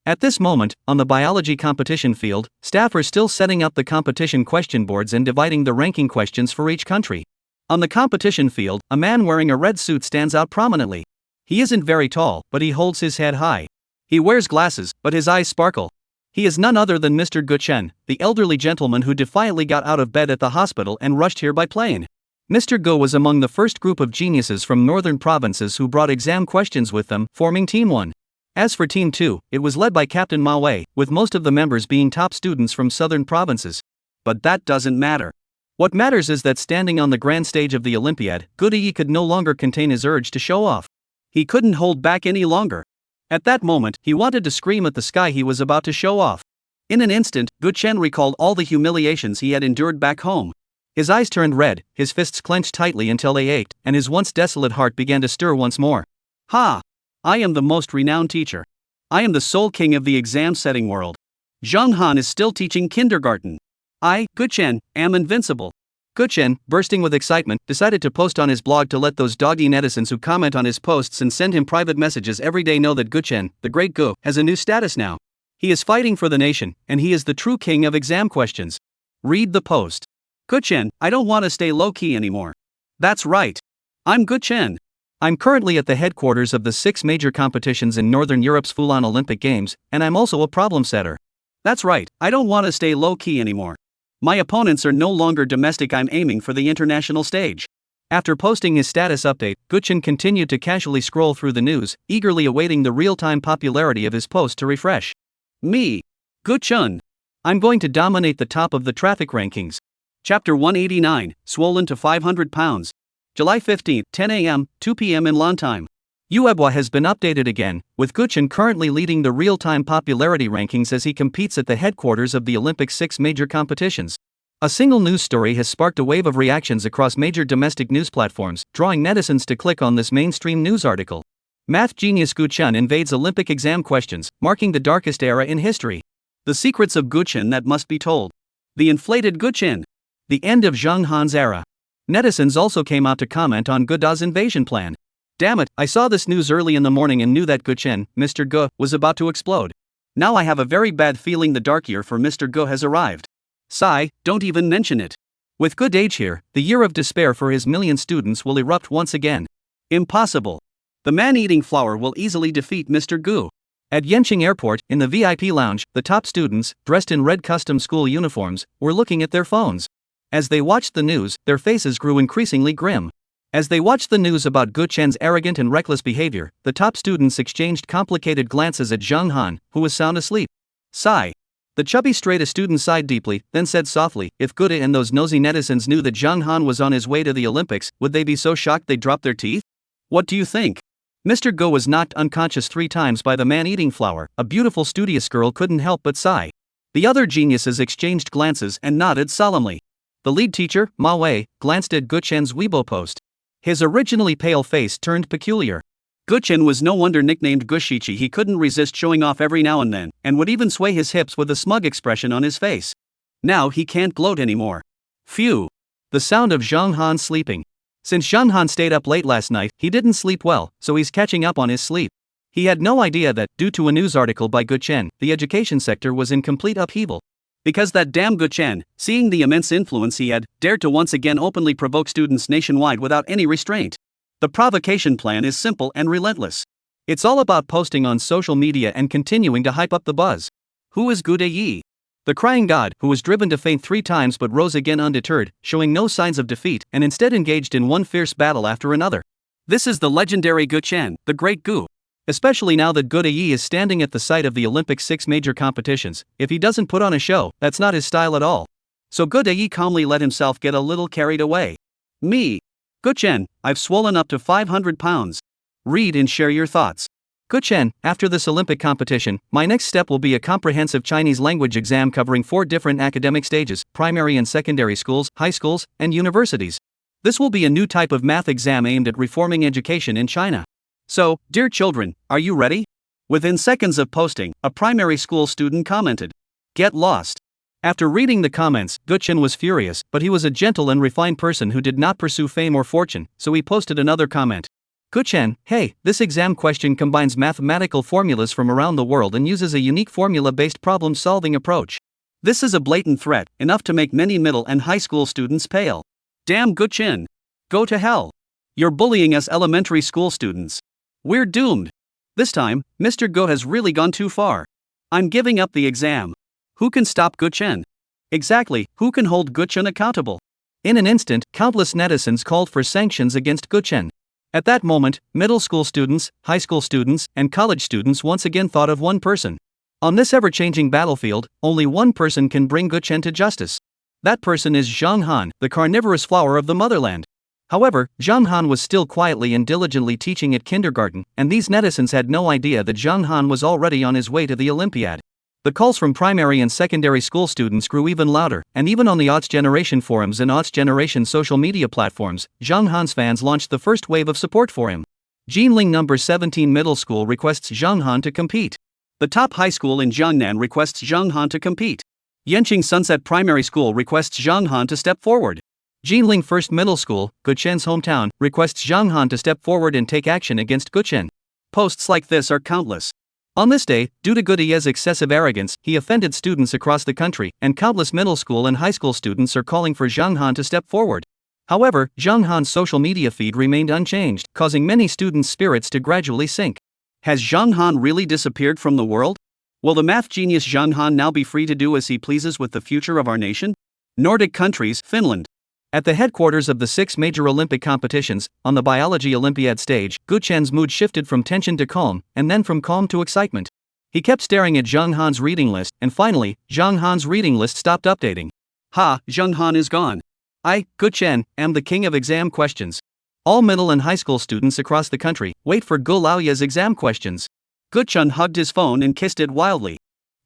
At this moment, on the biology competition field, staff are still setting up the competition question boards and dividing the ranking questions for each country. On the competition field, a man wearing a red suit stands out prominently. He isn't very tall, but he holds his head high. He wears glasses, but his eyes sparkle. He is none other than Mr. Gu Chen, the elderly gentleman who defiantly got out of bed at the hospital and rushed here by plane. Mr. Gu was among the first group of geniuses from northern provinces who brought exam questions with them, forming Team 1. As for Team 2, it was led by Captain Ma Wei, with most of the members being top students from southern provinces. But that doesn't matter. What matters is that standing on the grand stage of the Olympiad, Gu Yi could no longer contain his urge to show off. He couldn't hold back any longer. At that moment, he wanted to scream at the sky he was about to show off. In an instant, Gu Chen recalled all the humiliations he had endured back home. His eyes turned red, his fists clenched tightly until they ached, and his once desolate heart began to stir once more. Ha! I am the most renowned teacher. I am the sole king of the exam-setting world. Zhang Han is still teaching kindergarten. I, Gu Chen, am invincible. Gu Chen, bursting with excitement, decided to post on his blog to let those doggy netizens who comment on his posts and send him private messages every day know that Gu Chen, the great Gu, has a new status now. He is fighting for the nation, and he is the true king of exam questions. Read the post. Guchen, I don't want to stay low-key anymore. That's right. I'm Guchen. I'm currently at the headquarters of the 6 major competitions in Northern Europe's full-on Olympic Games, and I'm also a problem setter. That's right, I don't want to stay low-key anymore. My opponents are no longer domestic, I'm aiming for the international stage. After posting his status update, Guchen continued to casually scroll through the news, eagerly awaiting the real-time popularity of his post to refresh. Me. Guchen. I'm going to dominate the top of the traffic rankings. Chapter 189, Swollen to 500 pounds. July 15, 10 a.m., 2 p.m. in Lon time. Uebwa has been updated again, with Guchen currently leading the real-time popularity rankings as he competes at the headquarters of the Olympics' 6 major competitions. A single news story has sparked a wave of reactions across major domestic news platforms, drawing netizens to click on this mainstream news article. Math genius Guchen invades Olympic exam questions, marking the darkest era in history. The secrets of Guchen that must be told. The inflated Guchen. The end of Zhang Han's era. Netizens also came out to comment on Guda's invasion plan. Damn it, I saw this news early in the morning and knew that Guchen, Mr. Gu, was about to explode. Now I have a very bad feeling the dark year for Mr. Gu has arrived. Sigh, don't even mention it. With good age here, the year of despair for his million students will erupt once again. Impossible. The man-eating flower will easily defeat Mr. Gu. At Yanqing Airport, in the VIP lounge, the top students, dressed in red custom school uniforms, were looking at their phones. As they watched the news, their faces grew increasingly grim. As they watched the news about Guchen's arrogant and reckless behavior, the top students exchanged complicated glances at Zhang Han, who was sound asleep. Sigh. The chubby straight-A student sighed deeply, then said softly, if Guda and those nosy netizens knew that Zhang Han was on his way to the Olympics, would they be so shocked they'd drop their teeth? What do you think? Mr. Gu was knocked unconscious 3 times by the man-eating flower. A beautiful studious girl couldn't help but sigh. The other geniuses exchanged glances and nodded solemnly. The lead teacher, Ma Wei, glanced at Guchen's Weibo post. His originally pale face turned peculiar. Guchen was no wonder nicknamed Gushichi. He couldn't resist showing off every now and then, and would even sway his hips with a smug expression on his face. Now he can't gloat anymore. Phew. The sound of Zhang Han sleeping. Since Zhang Han stayed up late last night, he didn't sleep well, so he's catching up on his sleep. He had no idea that, due to a news article by Guchen, the education sector was in complete upheaval. Because that damn Guchen, seeing the immense influence he had, dared to once again openly provoke students nationwide without any restraint. The provocation plan is simple and relentless. It's all about posting on social media and continuing to hype up the buzz. Who is Gu Yi? The crying god, who was driven to faint 3 times but rose again undeterred, showing no signs of defeat and instead engaged in one fierce battle after another. This is the legendary Guchen, the great Gu. Especially now that Gu Yi is standing at the site of the Olympics' 6 major competitions. If he doesn't put on a show, that's not his style at all. So Gu Yi calmly let himself get a little carried away. Me. Guchen, I've swollen up to 500 pounds. Read and share your thoughts. Guchen, after this Olympic competition, my next step will be a comprehensive Chinese language exam covering 4 different academic stages, primary and secondary schools, high schools, and universities. This will be a new type of math exam aimed at reforming education in China. So, dear children, are you ready? Within seconds of posting, a primary school student commented, "Get lost." After reading the comments, Guchen was furious, but he was a gentle and refined person who did not pursue fame or fortune, so he posted another comment. Guchen, hey, this exam question combines mathematical formulas from around the world and uses a unique formula-based problem-solving approach. This is a blatant threat, enough to make many middle and high school students pale. Damn Guchen. Go to hell. You're bullying us elementary school students. We're doomed. This time, Mr. Gu has really gone too far. I'm giving up the exam. Who can stop Guchen? Exactly, who can hold Guchen accountable? In an instant, countless netizens called for sanctions against Guchen. At that moment, middle school students, high school students, and college students once again thought of one person. On this ever-changing battlefield, only one person can bring Guchen to justice. That person is Zhang Han, the carnivorous flower of the motherland. However, Zhang Han was still quietly and diligently teaching at kindergarten, and these netizens had no idea that Zhang Han was already on his way to the Olympiad. The calls from primary and secondary school students grew even louder, and even on the Aughts Generation forums and Aughts Generation social media platforms, Zhang Han's fans launched the first wave of support for him. Jinling No. 17 Middle School requests Zhang Han to compete. The top high school in Jiangnan requests Zhang Han to compete. Yanqing Sunset Primary School requests Zhang Han to step forward. Jinling First Middle School, Guchen's hometown, requests Zhang Han to step forward and take action against Guchen. Posts like this are countless. On this day, due to Goodye's excessive arrogance, he offended students across the country, and countless middle school and high school students are calling for Zhang Han to step forward. However, Zhang Han's social media feed remained unchanged, causing many students' spirits to gradually sink. Has Zhang Han really disappeared from the world? Will the math genius Zhang Han now be free to do as he pleases with the future of our nation? Nordic countries, Finland. At the headquarters of the 6 major Olympic competitions, on the biology Olympiad stage, Gu Chen's mood shifted from tension to calm, and then from calm to excitement. He kept staring at Zhang Han's reading list, and finally, Zhang Han's reading list stopped updating. Ha, Zhang Han is gone. I, Gu Chen, am the king of exam questions. All middle and high school students across the country wait for Gu Laoya's exam questions. Gu Chen hugged his phone and kissed it wildly.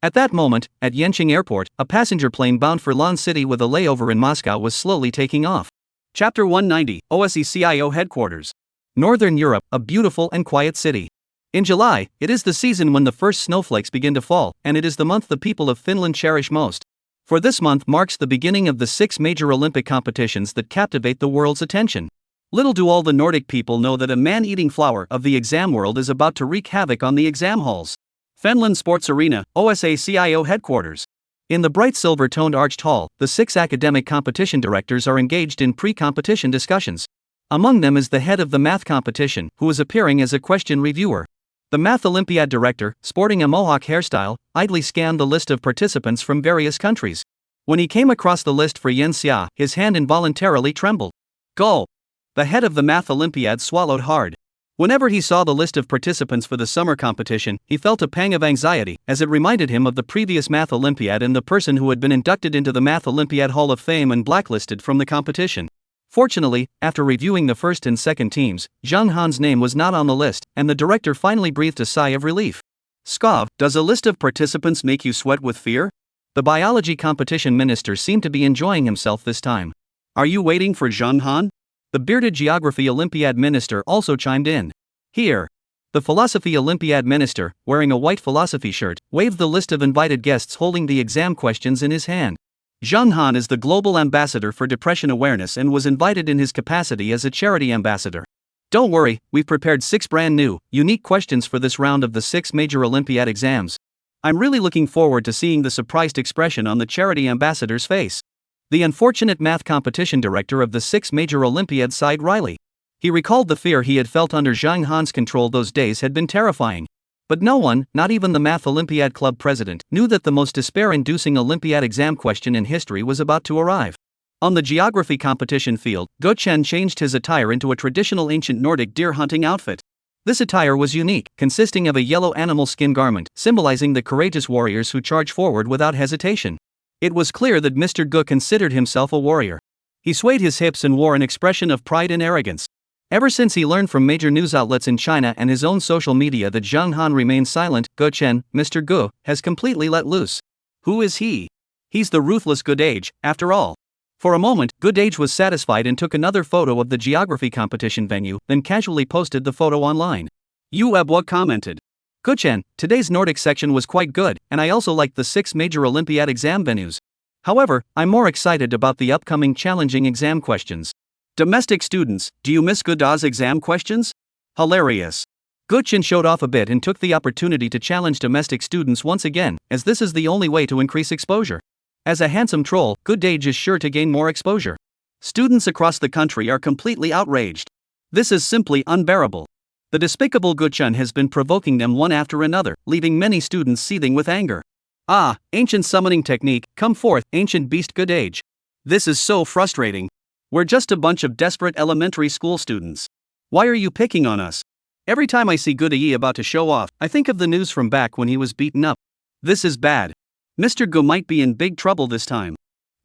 At that moment, at Yanqing Airport, a passenger plane bound for Lan City with a layover in Moscow was slowly taking off. Chapter 190, OSCE-CIO Headquarters. Northern Europe, a beautiful and quiet city. In July, it is the season when the first snowflakes begin to fall, and it is the month the people of Finland cherish most. For this month marks the beginning of the 6 major Olympic competitions that captivate the world's attention. Little do all the Nordic people know that a man-eating flower of the exam world is about to wreak havoc on the exam halls. Finland Sports Arena, OSCE-CIO Headquarters. In the bright silver-toned arched hall, the 6 academic competition directors are engaged in pre-competition discussions. Among them is the head of the math competition, who is appearing as a question reviewer. The Math Olympiad director, sporting a mohawk hairstyle, idly scanned the list of participants from various countries. When he came across the list for Yen Xia, his hand involuntarily trembled. Go! The head of the Math Olympiad swallowed hard. Whenever he saw the list of participants for the summer competition, he felt a pang of anxiety, as it reminded him of the previous Math Olympiad and the person who had been inducted into the Math Olympiad Hall of Fame and blacklisted from the competition. Fortunately, after reviewing the first and second teams, Zhang Han's name was not on the list, and the director finally breathed a sigh of relief. Skov, does a list of participants make you sweat with fear? The biology competition minister seemed to be enjoying himself this time. Are you waiting for Zhang Han? The bearded geography Olympiad minister also chimed in. Here. The philosophy Olympiad minister, wearing a white philosophy shirt, waved the list of invited guests holding the exam questions in his hand. Zhang Han is the global ambassador for depression awareness and was invited in his capacity as a charity ambassador. Don't worry, we've prepared 6 brand new, unique questions for this round of the 6 major Olympiad exams. I'm really looking forward to seeing the surprised expression on the charity ambassador's face. The unfortunate math competition director of the 6 major Olympiads sighed wryly. He recalled the fear he had felt under Zhang Han's control. Those days had been terrifying. But no one, not even the Math Olympiad Club president, knew that the most despair-inducing Olympiad exam question in history was about to arrive. On the geography competition field, Gu Chen changed his attire into a traditional ancient Nordic deer hunting outfit. This attire was unique, consisting of a yellow animal skin garment, symbolizing the courageous warriors who charge forward without hesitation. It was clear that Mr. Gu considered himself a warrior. He swayed his hips and wore an expression of pride and arrogance. Ever since he learned from major news outlets in China and his own social media that Zhang Han remained silent, Gu Chen, Mr. Gu, has completely let loose. Who is he? He's the ruthless Goodage, after all. For a moment, Goodage was satisfied and took another photo of the geography competition venue, then casually posted the photo online. Webtoon commented. Gu Chen, today's Nordic section was quite good, and I also liked the 6 major Olympiad exam venues. However, I'm more excited about the upcoming challenging exam questions. Domestic students, do you miss Goodaj's exam questions? Hilarious. Gu Chen showed off a bit and took the opportunity to challenge domestic students once again, as this is the only way to increase exposure. As a handsome troll, Goodage is sure to gain more exposure. Students across the country are completely outraged. This is simply unbearable. The despicable Gu Chen has been provoking them one after another, leaving many students seething with anger. Ah, ancient summoning technique, come forth, ancient beast Goodage. This is so frustrating. We're just a bunch of desperate elementary school students. Why are you picking on us? Every time I see Goodage about to show off, I think of the news from back when he was beaten up. This is bad. Mr. Gu might be in big trouble this time.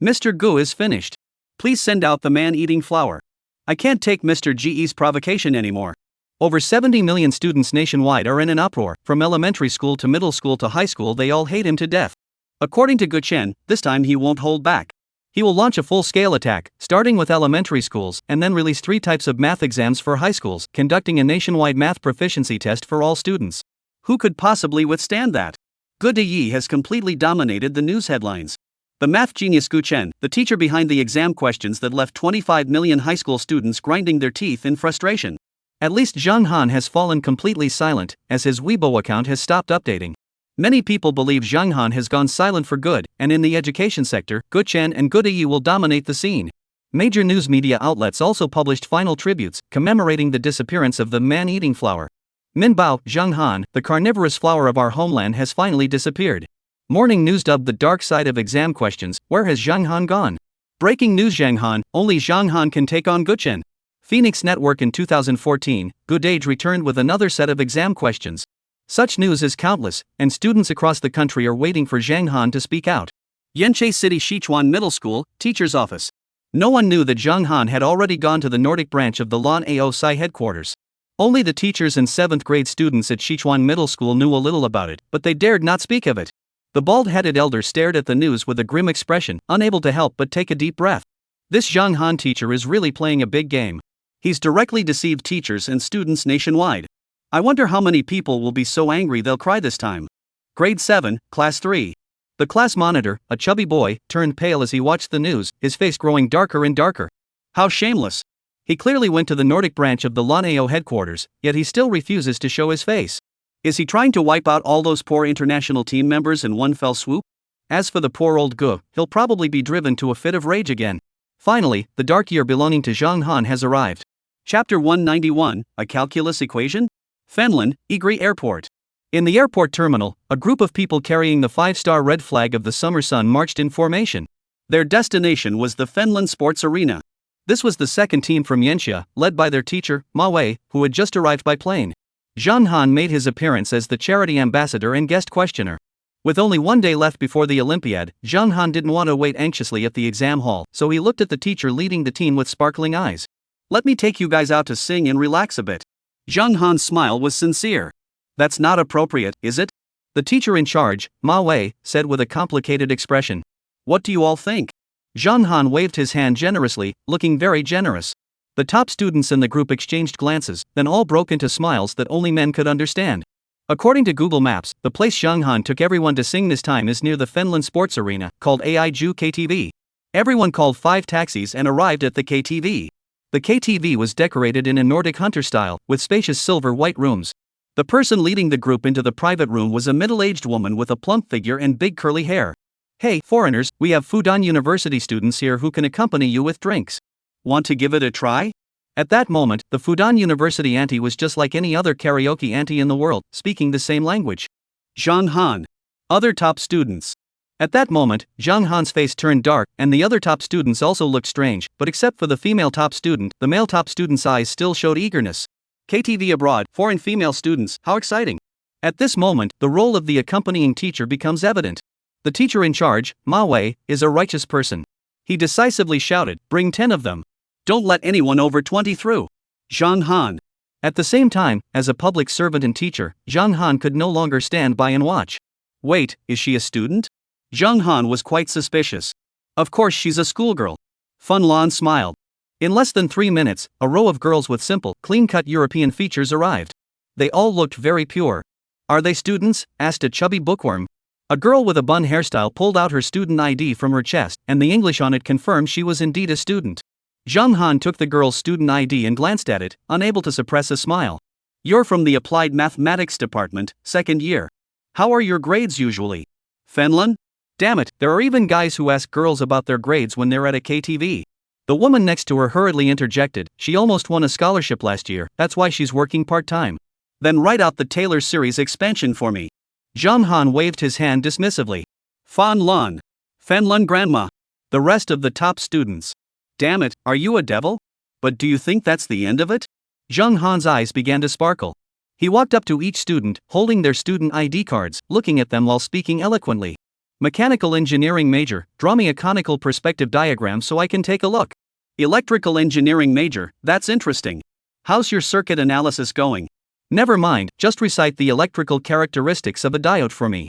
Mr. Gu is finished. Please send out the man-eating flower. I can't take Mr. Ge's provocation anymore. Over 70 million students nationwide are in an uproar. From elementary school to middle school to high school, they all hate him to death. According to Gu Chen, this time he won't hold back. He will launch a full-scale attack, starting with elementary schools, and then release 3 types of math exams for high schools, conducting a nationwide math proficiency test for all students. Who could possibly withstand that? Goodage has completely dominated the news headlines. The math genius Gu Chen, the teacher behind the exam questions that left 25 million high school students grinding their teeth in frustration. At least Zhang Han has fallen completely silent, as his Weibo account has stopped updating. Many people believe Zhang Han has gone silent for good, and in the education sector, Guchen and Gudiyu will dominate the scene. Major news media outlets also published final tributes, commemorating the disappearance of the man-eating flower. Minbao, Zhang Han, the carnivorous flower of our homeland has finally disappeared. Morning News dubbed the dark side of exam questions, where has Zhang Han gone? Breaking news Zhang Han, only Zhang Han can take on Guchen. Phoenix Network in 2014, Good Age returned with another set of exam questions. Such news is countless, and students across the country are waiting for Zhang Han to speak out. Yanchei City Sichuan Middle School, Teacher's Office. No one knew that Zhang Han had already gone to the Nordic branch of the Lan Ao Sai headquarters. Only the teachers and 7th grade students at Sichuan Middle School knew a little about it, but they dared not speak of it. The bald-headed elder stared at the news with a grim expression, unable to help but take a deep breath. This Zhang Han teacher is really playing a big game. He's directly deceived teachers and students nationwide. I wonder how many people will be so angry they'll cry this time. Grade 7, Class 3. The class monitor, a chubby boy, turned pale as he watched the news, his face growing darker and darker. How shameless. He clearly went to the Nordic branch of the Lan Ao headquarters, yet he still refuses to show his face. Is he trying to wipe out all those poor international team members in one fell swoop? As for the poor old Gu, he'll probably be driven to a fit of rage again. Finally, the dark year belonging to Zhang Han has arrived. Chapter 191, A Calculus Equation? Finland, Igri Airport. In the airport terminal, a group of people carrying the 5-star red flag of the summer sun marched in formation. Their destination was the Finland Sports Arena. This was the second team from Yenxia, led by their teacher, Ma Wei, who had just arrived by plane. Zhang Han made his appearance as the charity ambassador and guest questioner. With only one day left before the Olympiad, Zhang Han didn't want to wait anxiously at the exam hall, so he looked at the teacher leading the team with sparkling eyes. Let me take you guys out to sing and relax a bit. Zhang Han's smile was sincere. That's not appropriate, is it? The teacher in charge, Ma Wei, said with a complicated expression. What do you all think? Zhang Han waved his hand generously, looking very generous. The top students in the group exchanged glances, then all broke into smiles that only men could understand. According to Google Maps, the place Zhang Han took everyone to sing this time is near the Finland Sports Arena, called Aiju KTV. Everyone called 5 taxis and arrived at the KTV. The KTV was decorated in a Nordic hunter style, with spacious silver-white rooms. The person leading the group into the private room was a middle-aged woman with a plump figure and big curly hair. Hey, foreigners, we have Fudan University students here who can accompany you with drinks. Want to give it a try? At that moment, the Fudan University auntie was just like any other karaoke auntie in the world, speaking the same language. Zhang Han. Other top students. At that moment, Zhang Han's face turned dark, and the other top students also looked strange, but except for the female top student, the male top student's eyes still showed eagerness. KTV abroad, foreign female students, how exciting! At this moment, the role of the accompanying teacher becomes evident. The teacher in charge, Ma Wei, is a righteous person. He decisively shouted, bring 10 of them. Don't let anyone over 20 through. Zhang Han. At the same time, as a public servant and teacher, Zhang Han could no longer stand by and watch. Wait, is she a student? Zhang Han was quite suspicious. Of course she's a schoolgirl. Fun Lan smiled. In less than 3 minutes, a row of girls with simple, clean-cut European features arrived. They all looked very pure. Are they students? Asked a chubby bookworm. A girl with a bun hairstyle pulled out her student ID from her chest, and the English on it confirmed she was indeed a student. Zhang Han took the girl's student ID and glanced at it, unable to suppress a smile. You're from the Applied Mathematics Department, 2nd year. How are your grades usually? Finland? Damn it, there are even guys who ask girls about their grades when they're at a KTV. The woman next to her hurriedly interjected, she almost won a scholarship last year, that's why she's working part-time. Then write out the Taylor series expansion for me. Zhang Han waved his hand dismissively. Fan Lan. Finland grandma. The rest of the top students. Damn it, are you a devil? But do you think that's the end of it? Zhang Han's eyes began to sparkle. He walked up to each student, holding their student ID cards, looking at them while speaking eloquently. Mechanical engineering major, draw me a conical perspective diagram so I can take a look. Electrical engineering major, that's interesting. How's your circuit analysis going? Never mind, just recite the electrical characteristics of a diode for me.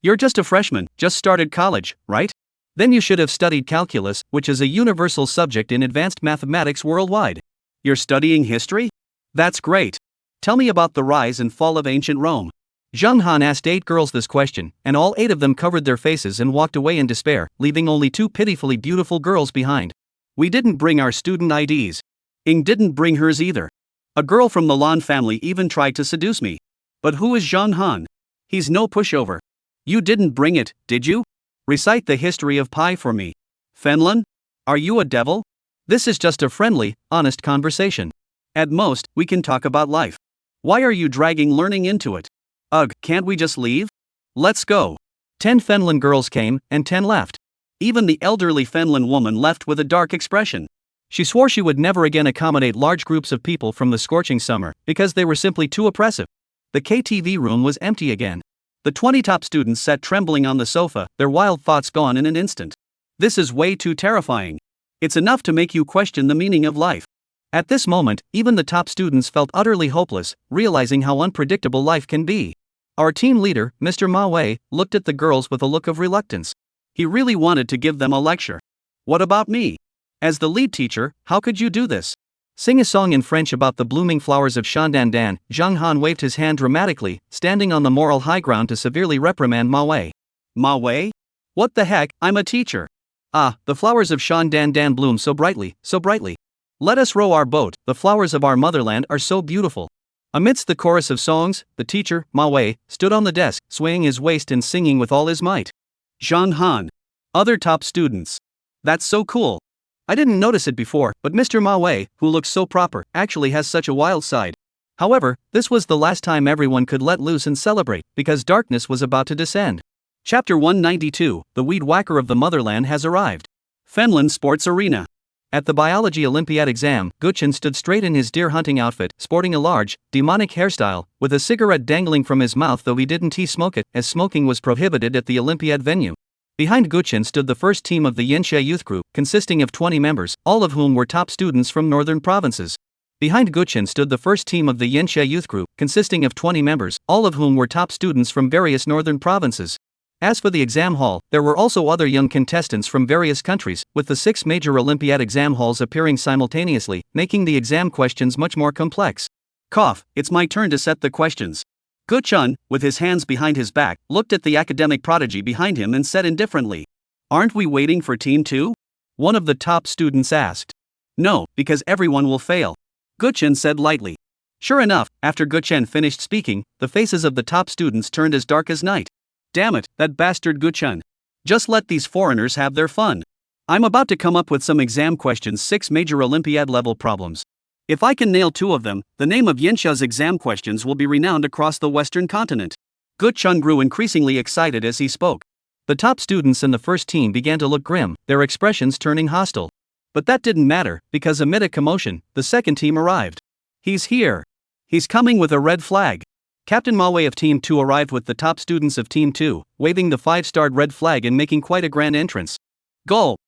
You're just a freshman, just started college, right? Then you should have studied calculus, which is a universal subject in advanced mathematics worldwide. You're studying history? That's great. Tell me about the rise and fall of ancient Rome. Zhang Han asked 8 girls this question, and all 8 of them covered their faces and walked away in despair, leaving only 2 pitifully beautiful girls behind. We didn't bring our student IDs. Ing didn't bring hers either. A girl from the Lan family even tried to seduce me. But who is Zhang Han? He's no pushover. You didn't bring it, did you? Recite the history of pi for me. Fenlin? Are you a devil? This is just a friendly, honest conversation. At most, we can talk about life. Why are you dragging learning into it? Ugh, can't we just leave? Let's go. 10 Fenlin girls came, and 10 left. Even the elderly Fenlin woman left with a dark expression. She swore she would never again accommodate large groups of people from the scorching summer, because they were simply too oppressive. The KTV room was empty again. The 20 top students sat trembling on the sofa, their wild thoughts gone in an instant. This is way too terrifying. It's enough to make you question the meaning of life. At this moment, even the top students felt utterly hopeless, realizing how unpredictable life can be. Our team leader, Mr. Manhwa, looked at the girls with a look of reluctance. He really wanted to give them a lecture. What about me? As the lead teacher, how could you do this? Sing a song in French about the blooming flowers of Shandandan. Zhang Han waved his hand dramatically, standing on the moral high ground to severely reprimand Manhwa. Manhwa? What the heck, I'm a teacher. Ah, the flowers of Shandandan bloom so brightly, so brightly. Let us row our boat, the flowers of our motherland are so beautiful. Amidst the chorus of songs, the teacher, Manhwa, stood on the desk, swaying his waist and singing with all his might. Zhang Han. Other top students. That's so cool. I didn't notice it before, but Mr. Manhwa, who looks so proper, actually has such a wild side. However, this was the last time everyone could let loose and celebrate, because darkness was about to descend. Chapter 192, The Weed Whacker of the Motherland has arrived. Fenlin Sports Arena. At the Biology Olympiad exam, Guchen stood straight in his deer hunting outfit, sporting a large, demonic hairstyle, with a cigarette dangling from his mouth, though he didn't smoke it, as smoking was prohibited at the Olympiad venue. Behind Guchen stood the first team of the Yinxia youth group, consisting of 20 members, all of whom were top students from northern provinces. Behind Guchen stood the first team of the Yinxia youth group, consisting of 20 members, all of whom were top students from various northern provinces. As for the exam hall, there were also other young contestants from various countries, with the 6 major Olympiad exam halls appearing simultaneously, making the exam questions much more complex. Cough, it's my turn to set the questions. Guchen, with his hands behind his back, looked at the academic prodigy behind him and said indifferently, "Aren't we waiting for Team 2? One of the top students asked. "No, because everyone will fail," Guchen said lightly. Sure enough, after Guchen finished speaking, the faces of the top students turned as dark as night. Damn it, that bastard Guchen. Just let these foreigners have their fun. I'm about to come up with some exam questions, 6 major Olympiad level problems. If I can nail 2 of them, the name of Yinxia's exam questions will be renowned across the Western continent. Guchen grew increasingly excited as he spoke. The top students in the first team began to look grim, their expressions turning hostile. But that didn't matter, because amid a commotion, the second team arrived. He's here. He's coming with a red flag. Captain Manhwa of Team 2 arrived with the top students of Team 2, waving the 5-starred red flag and making quite a grand entrance. Gulp!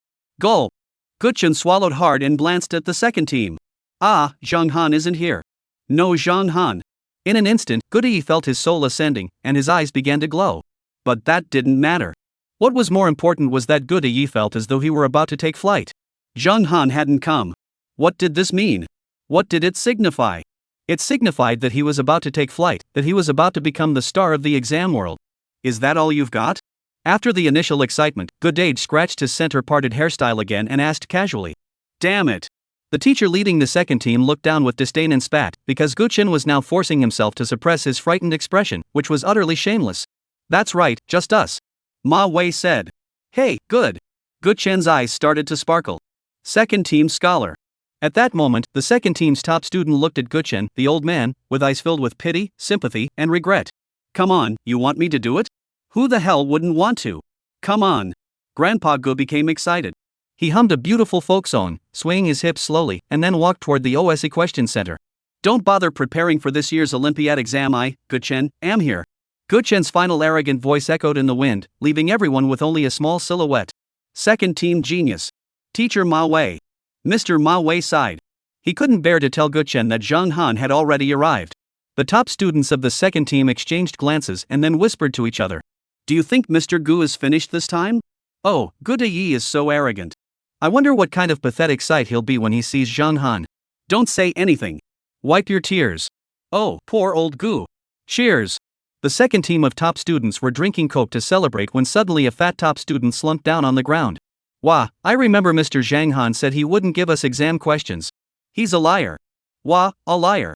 Gulp! Guchen swallowed hard and glanced at the second team. Ah, Zhang Han isn't here. No Zhang Han. In an instant, Goody felt his soul ascending, and his eyes began to glow. But that didn't matter. What was more important was that Goody felt as though he were about to take flight. Zhang Han hadn't come. What did this mean? What did it signify? It signified that he was about to take flight, that he was about to become the star of the exam world. Is that all you've got? After the initial excitement, Goodage scratched his center-parted hairstyle again and asked casually, "Damn it." The teacher leading the second team looked down with disdain and spat, because Guchen was now forcing himself to suppress his frightened expression, which was utterly shameless. "That's right, just us," Manhwa said. "Hey, good." Guchen's eyes started to sparkle. Second team scholar. At that moment, the second team's top student looked at Guchen, the old man, with eyes filled with pity, sympathy, and regret. "Come on, you want me to do it? Who the hell wouldn't want to? Come on." Grandpa Gu became excited. He hummed a beautiful folk song, swaying his hips slowly, and then walked toward the OSE Question Center. "Don't bother preparing for this year's Olympiad exam. I, Guchen, am here." Guchen's final arrogant voice echoed in the wind, leaving everyone with only a small silhouette. Second team genius. Teacher Manhwa. Mr. Manhwa sighed. He couldn't bear to tell Guchen that Zhang Han had already arrived. The top students of the second team exchanged glances and then whispered to each other. "Do you think Mr. Gu is finished this time? Oh, Goody is so arrogant. I wonder what kind of pathetic sight he'll be when he sees Zhang Han." "Don't say anything. Wipe your tears." "Oh, poor old Gu." Cheers. The second team of top students were drinking coke to celebrate when suddenly a fat top student slumped down on the ground. "Wah, I remember Mr. Zhang Han said he wouldn't give us exam questions." "He's a liar." Wah, a liar.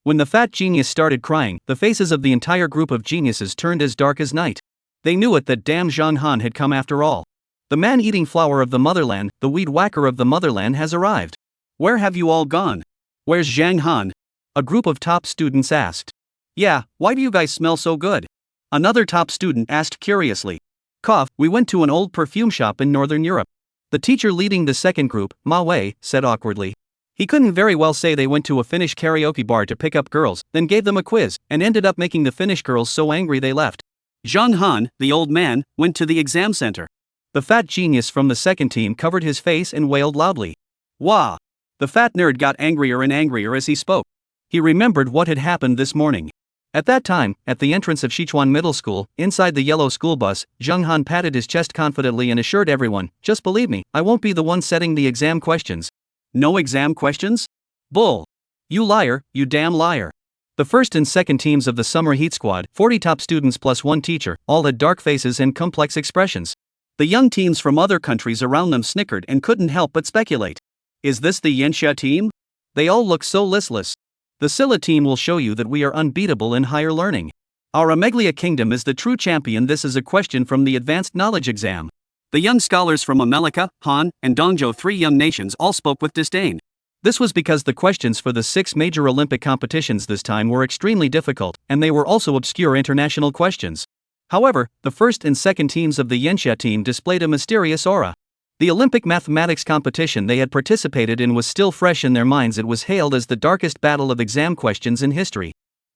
When the fat genius started crying, the faces of the entire group of geniuses turned as dark as night. They knew it that damn Zhang Han had come after all. The man-eating flower of the motherland, the weed whacker of the motherland has arrived. Where have you all gone? Where's Zhang Han? A group of top students asked. Yeah, why do you guys smell so good? Another top student asked curiously. Cough, we went to an old perfume shop in Northern Europe. The teacher leading the second group, Ma Wei, said awkwardly. He couldn't very well say they went to a Finnish karaoke bar to pick up girls, then gave them a quiz, and ended up making the Finnish girls so angry they left. Zhang Han, the old man, went to the exam center. The fat genius from the second team covered his face and wailed loudly. Wah! The fat nerd got angrier and angrier as he spoke. He remembered what had happened this morning. At that time, at the entrance of Sichuan Middle School, inside the yellow school bus, Zhang Han patted his chest confidently and assured everyone, just believe me, I won't be the one setting the exam questions. No exam questions? Bull. You liar, you damn liar. The first and second teams of the summer heat squad, 40 top students plus one teacher, all had dark faces and complex expressions. The young teams from other countries around them snickered and couldn't help but speculate. Is this the Yanxia team? They all look so listless. The Silla team will show you that we are unbeatable in higher learning. Our Ameglia kingdom is the true champion. This is a question from the advanced knowledge exam. The young scholars from America, Han, and Dongzhou, three young nations, all spoke with disdain. This was because the questions for the 6 major Olympic competitions this time were extremely difficult, and they were also obscure international questions. However, the first and second teams of the Yanxia team displayed a mysterious aura. The Olympic mathematics competition they had participated in was still fresh in their minds. It was hailed as the darkest battle of exam questions in history.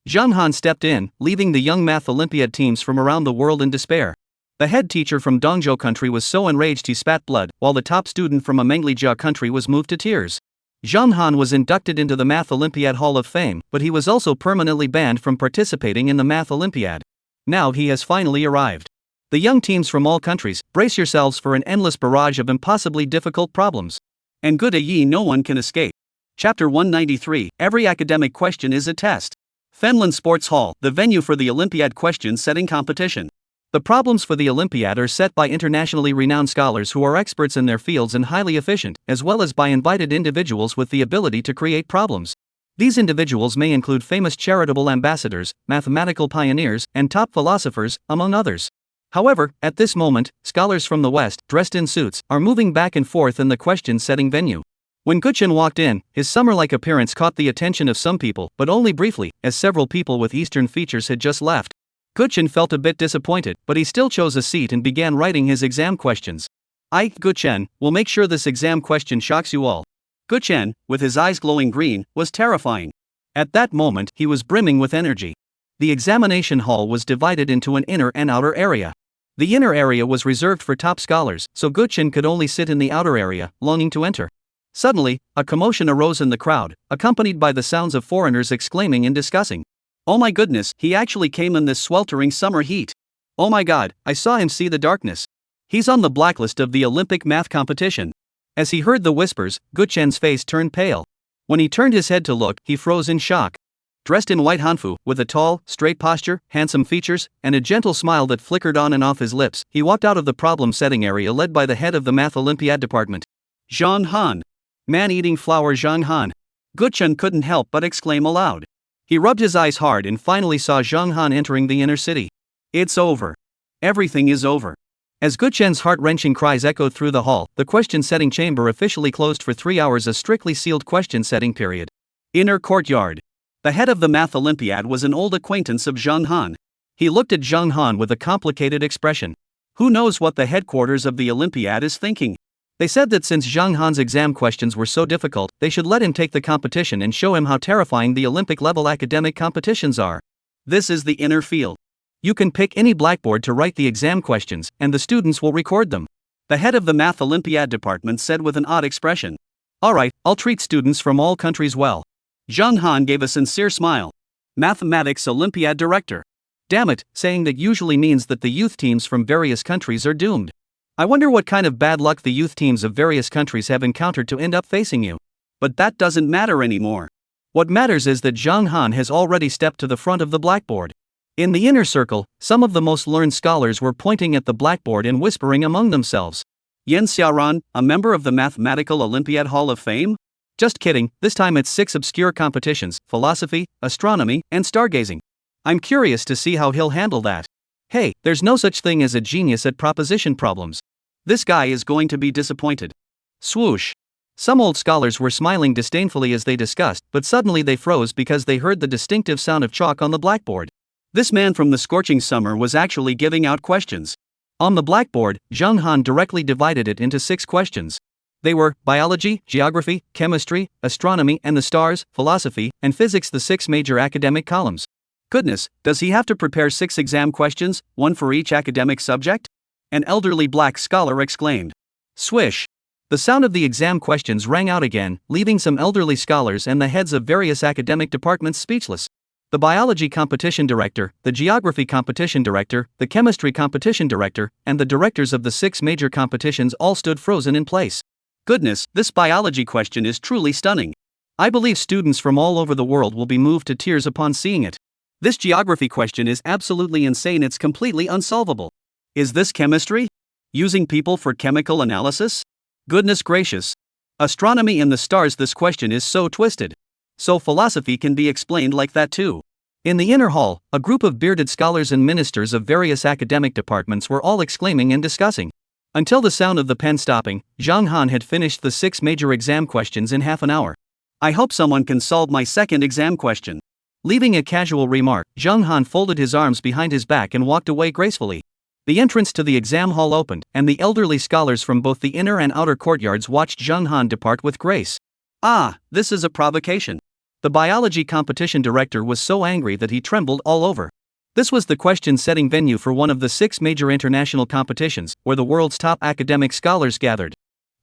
Zhang Han stepped in, leaving the young math Olympiad teams from around the world in despair. The head teacher from Dongzhou country was so enraged he spat blood, while the top student from Amenglijia country was moved to tears. Zhang Han was inducted into the Math Olympiad Hall of Fame, but he was also permanently banned from participating in the Math Olympiad. Now he has finally arrived. The young teams from all countries, brace yourselves for an endless barrage of impossibly difficult problems. And good ye, no one can escape. Chapter 193, Every academic question is a test. Fenland Sports Hall, the venue for the Olympiad question setting competition. The problems for the Olympiad are set by internationally renowned scholars who are experts in their fields and highly efficient, as well as by invited individuals with the ability to create problems. These individuals may include famous charitable ambassadors, mathematical pioneers, and top philosophers, among others. However, at this moment, scholars from the West, dressed in suits, are moving back and forth in the question-setting venue. When Guchen walked in, his summer-like appearance caught the attention of some people, but only briefly, as several people with Eastern features had just left. Guchen felt a bit disappointed, but he still chose a seat and began writing his exam questions. Guchen, will make sure this exam question shocks you all. Guchen, with his eyes glowing green, was terrifying. At that moment, he was brimming with energy. The examination hall was divided into an inner and outer area. The inner area was reserved for top scholars, so Guchen could only sit in the outer area, longing to enter. Suddenly, a commotion arose in the crowd, accompanied by the sounds of foreigners exclaiming and discussing. Oh my goodness, he actually came in this sweltering summer heat. Oh my god, I saw him see the darkness. He's on the blacklist of the Olympic math competition. As he heard the whispers, Guchen's face turned pale. When he turned his head to look, he froze in shock. Dressed in white hanfu, with a tall, straight posture, handsome features, and a gentle smile that flickered on and off his lips, he walked out of the problem-setting area led by the head of the Math Olympiad department. Zhang Han. Man-eating flower Zhang Han. Guchen couldn't help but exclaim aloud. He rubbed his eyes hard and finally saw Zhang Han entering the inner city. It's over. Everything is over. As Guchen's heart-wrenching cries echoed through the hall, the question-setting chamber officially closed for 3 hours, a strictly sealed question-setting period. Inner courtyard. The head of the Math Olympiad was an old acquaintance of Zhang Han. He looked at Zhang Han with a complicated expression. Who knows what the headquarters of the Olympiad is thinking? They said that since Zhang Han's exam questions were so difficult, they should let him take the competition and show him how terrifying the Olympic-level academic competitions are. This is the inner field. You can pick any blackboard to write the exam questions, and the students will record them. The head of the Math Olympiad department said with an odd expression. Alright, I'll treat students from all countries well. Zhang Han gave a sincere smile. Mathematics Olympiad director. Damn it, saying that usually means that the youth teams from various countries are doomed. I wonder what kind of bad luck the youth teams of various countries have encountered to end up facing you. But that doesn't matter anymore. What matters is that Zhang Han has already stepped to the front of the blackboard. In the inner circle, some of the most learned scholars were pointing at the blackboard and whispering among themselves. Yan Xiaoran, a member of the Mathematical Olympiad Hall of Fame? Just kidding, this time it's 6 obscure competitions: philosophy, astronomy, and stargazing. I'm curious to see how he'll handle that. Hey, there's no such thing as a genius at proposition problems. This guy is going to be disappointed. Swoosh. Some old scholars were smiling disdainfully as they discussed, but suddenly they froze because they heard the distinctive sound of chalk on the blackboard. This man from the scorching summer was actually giving out questions. On the blackboard, Zhang Han directly divided it into 6 questions. They were biology, geography, chemistry, astronomy and the stars, philosophy, and physics, the 6 major academic columns. Goodness, does he have to prepare 6 exam questions, 1 for each academic subject? An elderly black scholar exclaimed. Swish. The sound of the exam questions rang out again, leaving some elderly scholars and the heads of various academic departments speechless. The biology competition director, the geography competition director, the chemistry competition director, and the directors of the 6 major competitions all stood frozen in place. Goodness, this biology question is truly stunning. I believe students from all over the world will be moved to tears upon seeing it. This geography question is absolutely insane, it's completely unsolvable. Is this chemistry? Using people for chemical analysis? Goodness gracious. Astronomy and the stars, this question is so twisted. So philosophy can be explained like that too. In the inner hall, a group of bearded scholars and ministers of various academic departments were all exclaiming and discussing. Until the sound of the pen stopping, Zhang Han had finished the 6 major exam questions in half an hour. I hope someone can solve my second exam question. Leaving a casual remark, Zhang Han folded his arms behind his back and walked away gracefully. The entrance to the exam hall opened, and the elderly scholars from both the inner and outer courtyards watched Zhang Han depart with grace. Ah, this is a provocation. The biology competition director was so angry that he trembled all over. This was the question-setting venue for one of the 6 major international competitions, where the world's top academic scholars gathered.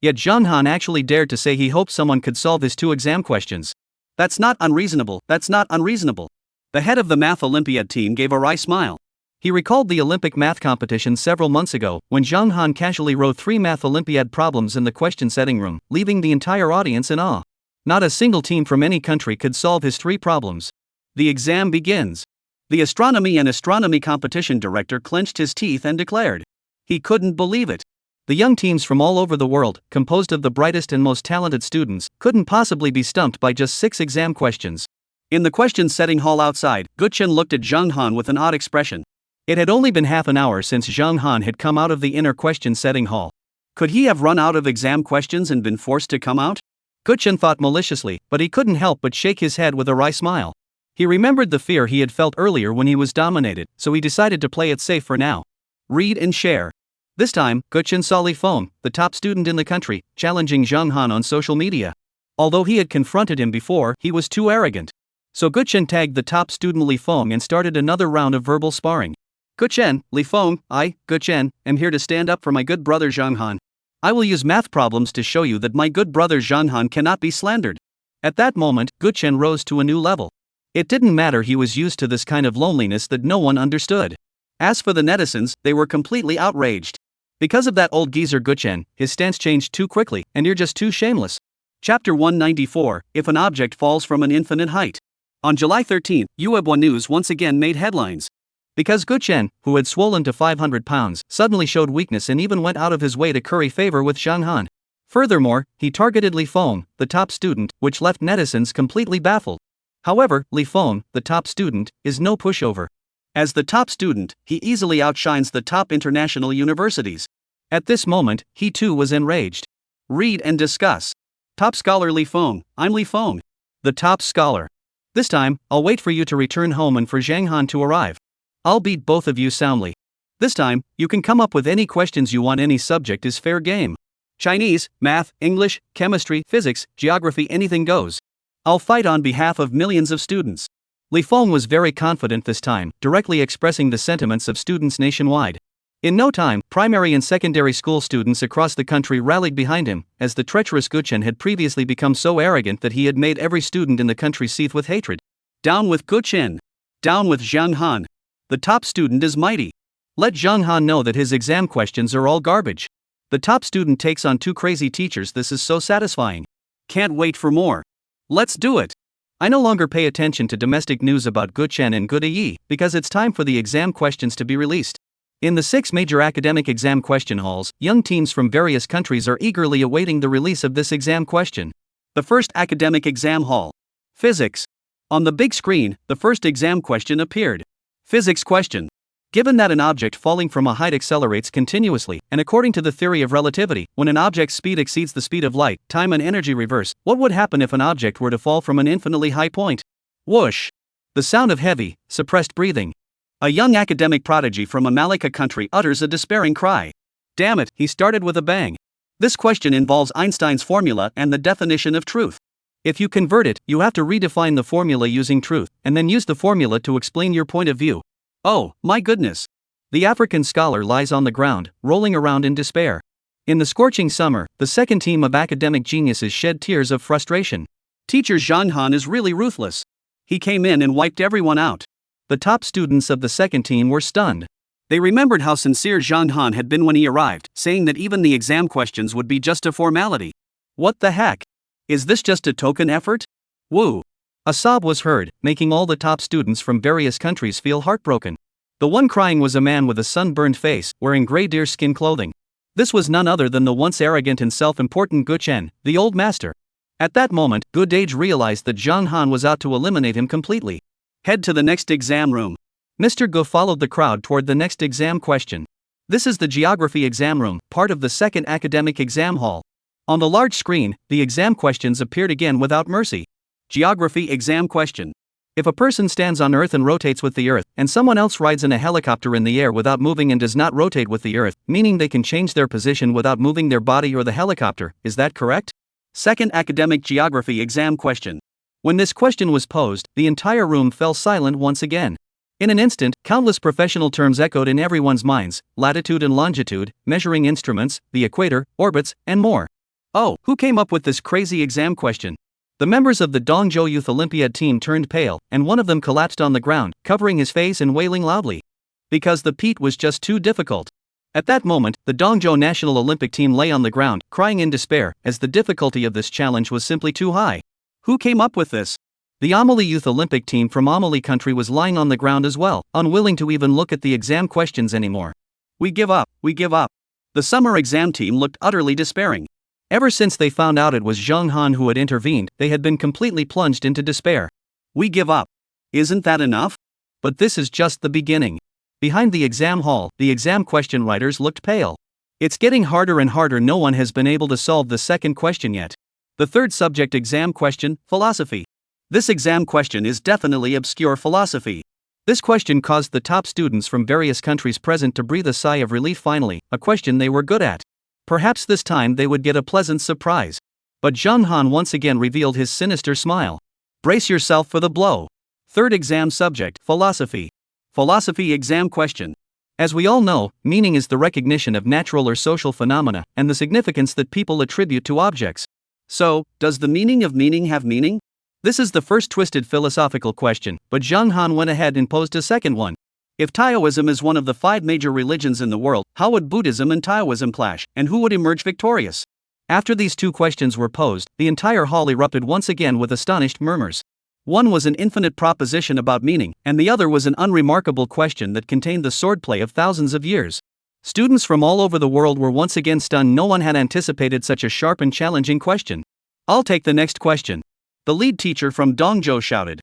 Yet Zhang Han actually dared to say he hoped someone could solve his 2 exam questions. That's not unreasonable, that's not unreasonable. The head of the Math Olympiad team gave a wry smile. He recalled the Olympic math competition several months ago, when Zhang Han casually wrote 3 Math Olympiad problems in the question-setting room, leaving the entire audience in awe. Not a single team from any country could solve his 3 problems. The exam begins. The astronomy and astronomy competition director clenched his teeth and declared. He couldn't believe it. The young teams from all over the world, composed of the brightest and most talented students, couldn't possibly be stumped by just 6 exam questions. In the question-setting hall outside, Guchen looked at Zhang Han with an odd expression. It had only been half an hour since Zhang Han had come out of the inner question-setting hall. Could he have run out of exam questions and been forced to come out? Guchen thought maliciously, but he couldn't help but shake his head with a wry smile. He remembered the fear he had felt earlier when he was dominated, so he decided to play it safe for now. Read and share. This time, Guchen saw Li Feng, the top student in the country, challenging Zhang Han on social media. Although he had confronted him before, he was too arrogant. So Guchen tagged the top student Li Feng and started another round of verbal sparring. Guchen, Li Feng, I, Guchen, am here to stand up for my good brother Zhang Han. I will use math problems to show you that my good brother Zhang Han cannot be slandered. At that moment, Guchen rose to a new level. It didn't matter, he was used to this kind of loneliness that no one understood. As for the netizens, they were completely outraged. Because of that old geezer Guchen, his stance changed too quickly, and you're just too shameless. Chapter 194, If an Object Falls from an Infinite Height. On July 13, Yuebwa News once again made headlines. Because Guchen, who had swollen to 500 pounds, suddenly showed weakness and even went out of his way to curry favor with Zhang Han. Furthermore, he targeted Li Feng, the top student, which left netizens completely baffled. However, Li Feng, the top student, is no pushover. As the top student, he easily outshines the top international universities. At this moment, he too was enraged. Read and discuss. Top scholar Li Feng, I'm Li Feng. The top scholar. This time, I'll wait for you to return home and for Zhang Han to arrive. I'll beat both of you soundly. This time, you can come up with any questions you want, any subject is fair game. Chinese, math, English, chemistry, physics, geography, anything goes. I'll fight on behalf of millions of students. Li Feng was very confident this time, directly expressing the sentiments of students nationwide. In no time, primary and secondary school students across the country rallied behind him, as the treacherous Guchen had previously become so arrogant that he had made every student in the country seethe with hatred. Down with Guchen! Down with Zhang Han! The top student is mighty. Let Zhang Han know that his exam questions are all garbage. The top student takes on 2 crazy teachers, this is so satisfying. Can't wait for more. Let's do it! I no longer pay attention to domestic news about Guchen and Gudeyi, because it's time for the exam questions to be released. In the 6 major academic exam question halls, young teams from various countries are eagerly awaiting the release of this exam question. The first academic exam hall. Physics. On the big screen, the first exam question appeared. Physics question. Given that an object falling from a height accelerates continuously, and according to the theory of relativity, when an object's speed exceeds the speed of light, time and energy reverse, what would happen if an object were to fall from an infinitely high point? Whoosh! The sound of heavy, suppressed breathing. A young academic prodigy from a Malacca country utters a despairing cry. Damn it, he started with a bang. This question involves Einstein's formula and the definition of truth. If you convert it, you have to redefine the formula using truth, and then use the formula to explain your point of view. Oh, my goodness. The African scholar lies on the ground, rolling around in despair. In the scorching summer, the second team of academic geniuses shed tears of frustration. Teacher Zhang Han is really ruthless. He came in and wiped everyone out. The top students of the second team were stunned. They remembered how sincere Zhang Han had been when he arrived, saying that even the exam questions would be just a formality. What the heck? Is this just a token effort? Woo! A sob was heard, making all the top students from various countries feel heartbroken. The one crying was a man with a sunburned face, wearing gray deerskin clothing. This was none other than the once arrogant and self-important Gu Chen, the old master. At that moment, Good Age realized that Zhang Han was out to eliminate him completely. Head to the next exam room. Mr. Gu followed the crowd toward the next exam question. This is the geography exam room, part of the second academic exam hall. On the large screen, the exam questions appeared again without mercy. Geography exam question. If a person stands on Earth and rotates with the Earth, and someone else rides in a helicopter in the air without moving and does not rotate with the Earth, meaning they can change their position without moving their body or the helicopter, is that correct? Second academic geography exam question. When this question was posed, the entire room fell silent once again. In an instant, countless professional terms echoed in everyone's minds: latitude and longitude, measuring instruments, the equator, orbits, and more. Oh, who came up with this crazy exam question? The members of the Dongzhou Youth Olympiad team turned pale, and one of them collapsed on the ground, covering his face and wailing loudly. Because the Pete was just too difficult. At that moment, the Dongzhou National Olympic team lay on the ground, crying in despair, as the difficulty of this challenge was simply too high. Who came up with this? The Amelie Youth Olympic team from Amelie country was lying on the ground as well, unwilling to even look at the exam questions anymore. We give up, we give up. The summer exam team looked utterly despairing. Ever since they found out it was Zhang Han who had intervened, they had been completely plunged into despair. We give up. Isn't that enough? But this is just the beginning. Behind the exam hall, the exam question writers looked pale. It's getting harder and harder. No one has been able to solve the second question yet. The third subject exam question, philosophy. This exam question is definitely obscure philosophy. This question caused the top students from various countries present to breathe a sigh of relief. Finally, a question they were good at. Perhaps this time they would get a pleasant surprise. But Zhang Han once again revealed his sinister smile. Brace yourself for the blow. Third exam subject, philosophy. Philosophy exam question. As we all know, meaning is the recognition of natural or social phenomena, and the significance that people attribute to objects. So, does the meaning of meaning have meaning? This is the first twisted philosophical question, but Zhang Han went ahead and posed a second one. If Taoism is one of the 5 major religions in the world, how would Buddhism and Taoism clash, and who would emerge victorious? After these two questions were posed, the entire hall erupted once again with astonished murmurs. One was an infinite proposition about meaning, and the other was an unremarkable question that contained the swordplay of thousands of years. Students from all over the world were once again stunned. No one had anticipated such a sharp and challenging question. I'll take the next question. The lead teacher from Dongzhou shouted.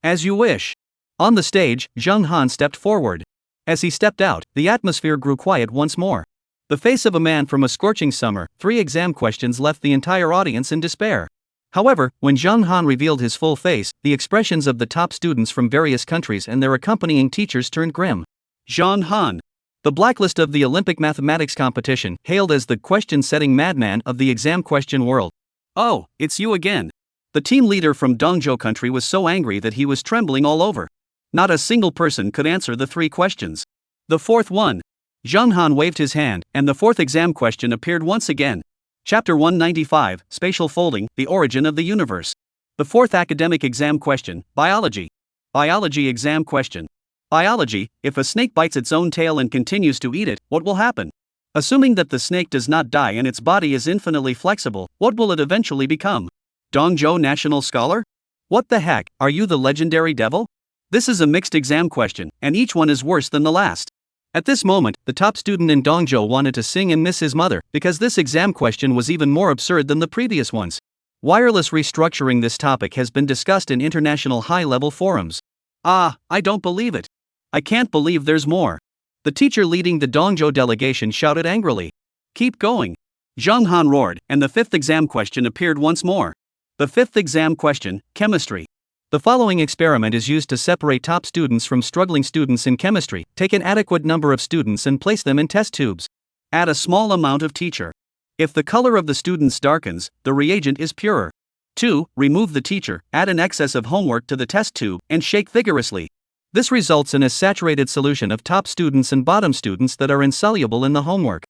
As you wish. On the stage, Zhang Han stepped forward. As he stepped out, the atmosphere grew quiet once more. The face of a man from a scorching summer, 3 exam questions left the entire audience in despair. However, when Zhang Han revealed his full face, the expressions of the top students from various countries and their accompanying teachers turned grim. Zhang Han, the blacklist of the Olympic mathematics competition, hailed as the question-setting madman of the exam question world. Oh, it's you again. The team leader from Dongzhou country was so angry that he was trembling all over. Not a single person could answer the 3 questions. The fourth one. Zhang Han waved his hand, and the fourth exam question appeared once again. Chapter 195, Spatial Folding, The Origin of the Universe. The fourth academic exam question, Biology. Biology exam question. Biology, if a snake bites its own tail and continues to eat it, what will happen? Assuming that the snake does not die and its body is infinitely flexible, what will it eventually become? Dongzhou National Scholar? What the heck, are you the legendary devil? This is a mixed exam question, and each one is worse than the last. At this moment, the top student in Dongzhou wanted to sing and miss his mother, because this exam question was even more absurd than the previous ones. Wireless restructuring. This topic has been discussed in international high-level forums. Ah, I don't believe it. I can't believe there's more. The teacher leading the Dongzhou delegation shouted angrily. Keep going. Zhang Han roared, and the fifth exam question appeared once more. The fifth exam question, chemistry. The following experiment is used to separate top students from struggling students in chemistry. Take an adequate number of students and place them in test tubes. Add a small amount of teacher. If the color of the students darkens, the reagent is purer. 2. Remove the teacher, add an excess of homework to the test tube, and shake vigorously. This results in a saturated solution of top students and bottom students that are insoluble in the homework.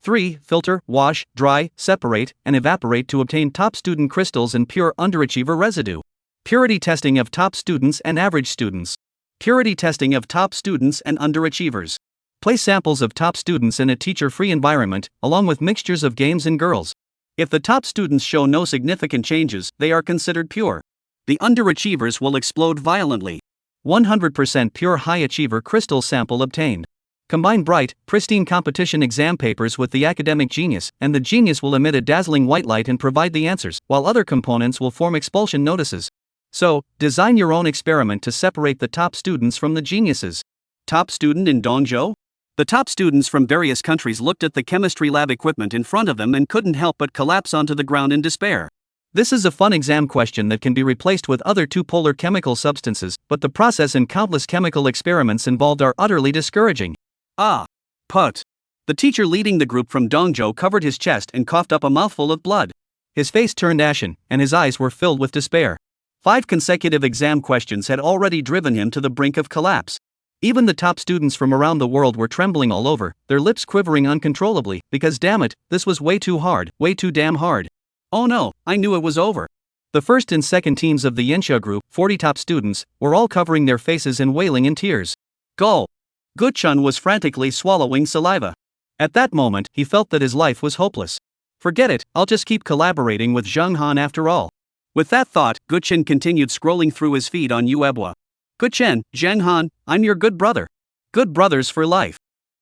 3. Filter, wash, dry, separate, and evaporate to obtain top student crystals and pure underachiever residue. Purity testing of top students and average students. Purity testing of top students and underachievers. Place samples of top students in a teacher-free environment, along with mixtures of games and girls. If the top students show no significant changes, they are considered pure. The underachievers will explode violently. 100% pure high achiever crystal sample obtained. Combine bright, pristine competition exam papers with the academic genius, and the genius will emit a dazzling white light and provide the answers, while other components will form expulsion notices. So, design your own experiment to separate the top students from the geniuses. Top student in Dongzhou? The top students from various countries looked at the chemistry lab equipment in front of them and couldn't help but collapse onto the ground in despair. This is a fun exam question that can be replaced with other two polar chemical substances, but the process and countless chemical experiments involved are utterly discouraging. Ah. Put. The teacher leading the group from Dongzhou covered his chest and coughed up a mouthful of blood. His face turned ashen, and his eyes were filled with despair. 5 consecutive exam questions had already driven him to the brink of collapse. Even the top students from around the world were trembling all over, their lips quivering uncontrollably, because damn it, this was way too hard, way too damn hard. Oh no, I knew it was over. The first and second teams of the Yensha group, 40 top students, were all covering their faces and wailing in tears. Gulp. Guchun was frantically swallowing saliva. At that moment, he felt that his life was hopeless. Forget it, I'll just keep collaborating with Zhang Han after all. With that thought, Guchen continued scrolling through his feed on Uebwa. Guchen, Zhang Han, I'm your good brother. Good brothers for life.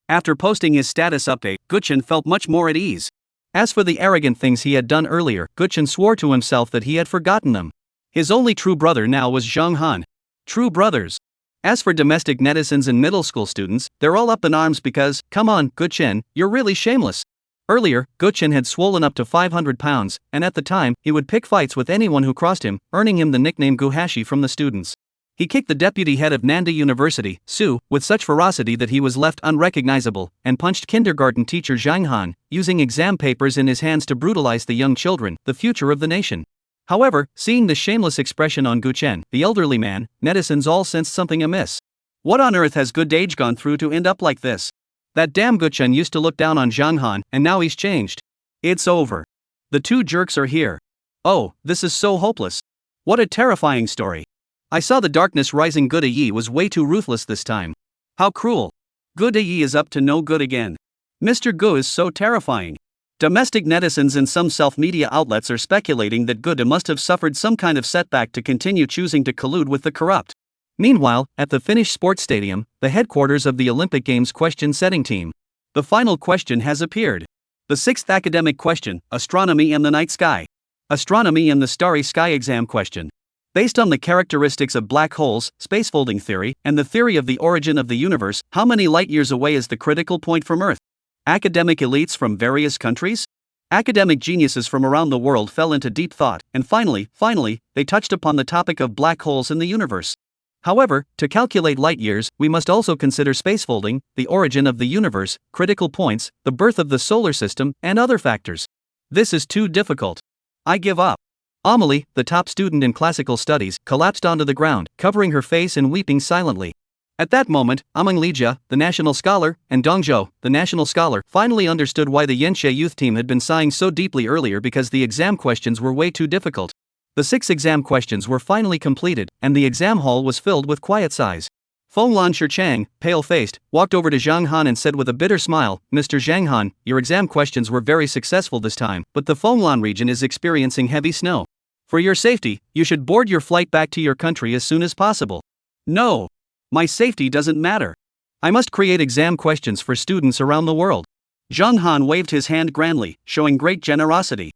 After posting his status update, Guchen felt much more at ease. As for the arrogant things he had done earlier, Guchen swore to himself that he had forgotten them. His only true brother now was Zhang Han. True brothers. As for domestic netizens and middle school students, they're all up in arms because, come on, Guchen, you're really shameless. Earlier, Guchen had swollen up to 500 pounds, and at the time, he would pick fights with anyone who crossed him, earning him the nickname Guhashi from the students. He kicked the deputy head of Nanda University, Su, with such ferocity that he was left unrecognizable, and punched kindergarten teacher Zhang Han, using exam papers in his hands to brutalize the young children, the future of the nation. However, seeing the shameless expression on Guchen, the elderly man, netizens all sensed something amiss. What on earth has good age gone through to end up like this? That damn Guchen used to look down on Zhang Han, and now he's changed. It's over. The two jerks are here. Oh, this is so hopeless. What a terrifying story. I saw the darkness rising. Good Yi was way too ruthless this time. How cruel. Good Yi is up to no good again. Mr. Gu is so terrifying. Domestic netizens and some self-media outlets are speculating that Good must have suffered some kind of setback to continue choosing to collude with the corrupt. Meanwhile, at the Finnish sports stadium, the headquarters of the Olympic Games question-setting team, the final question has appeared. The 6th academic question, Astronomy and the Night Sky. Astronomy and the Starry Sky exam question. Based on the characteristics of black holes, spacefolding theory, and the theory of the origin of the universe, how many light-years away is the critical point from Earth? Academic elites from various countries? Academic geniuses from around the world fell into deep thought, and finally, they touched upon the topic of black holes in the universe. However, to calculate light years, we must also consider spacefolding, the origin of the universe, critical points, the birth of the solar system, and other factors. This is too difficult. I give up. Amelie, the top student in classical studies, collapsed onto the ground, covering her face and weeping silently. At that moment, Ameng Lijia, the national scholar, and Dongzhou, the national scholar, finally understood why the Yenshe youth team had been sighing so deeply earlier, because the exam questions were way too difficult. The 6 exam questions were finally completed, and the exam hall was filled with quiet sighs. Fenglan Shichang, pale-faced, walked over to Zhang Han and said with a bitter smile, Mr. Zhang Han, your exam questions were very successful this time, but the Fenglan region is experiencing heavy snow. For your safety, you should board your flight back to your country as soon as possible. No. My safety doesn't matter. I must create exam questions for students around the world. Zhang Han waved his hand grandly, showing great generosity.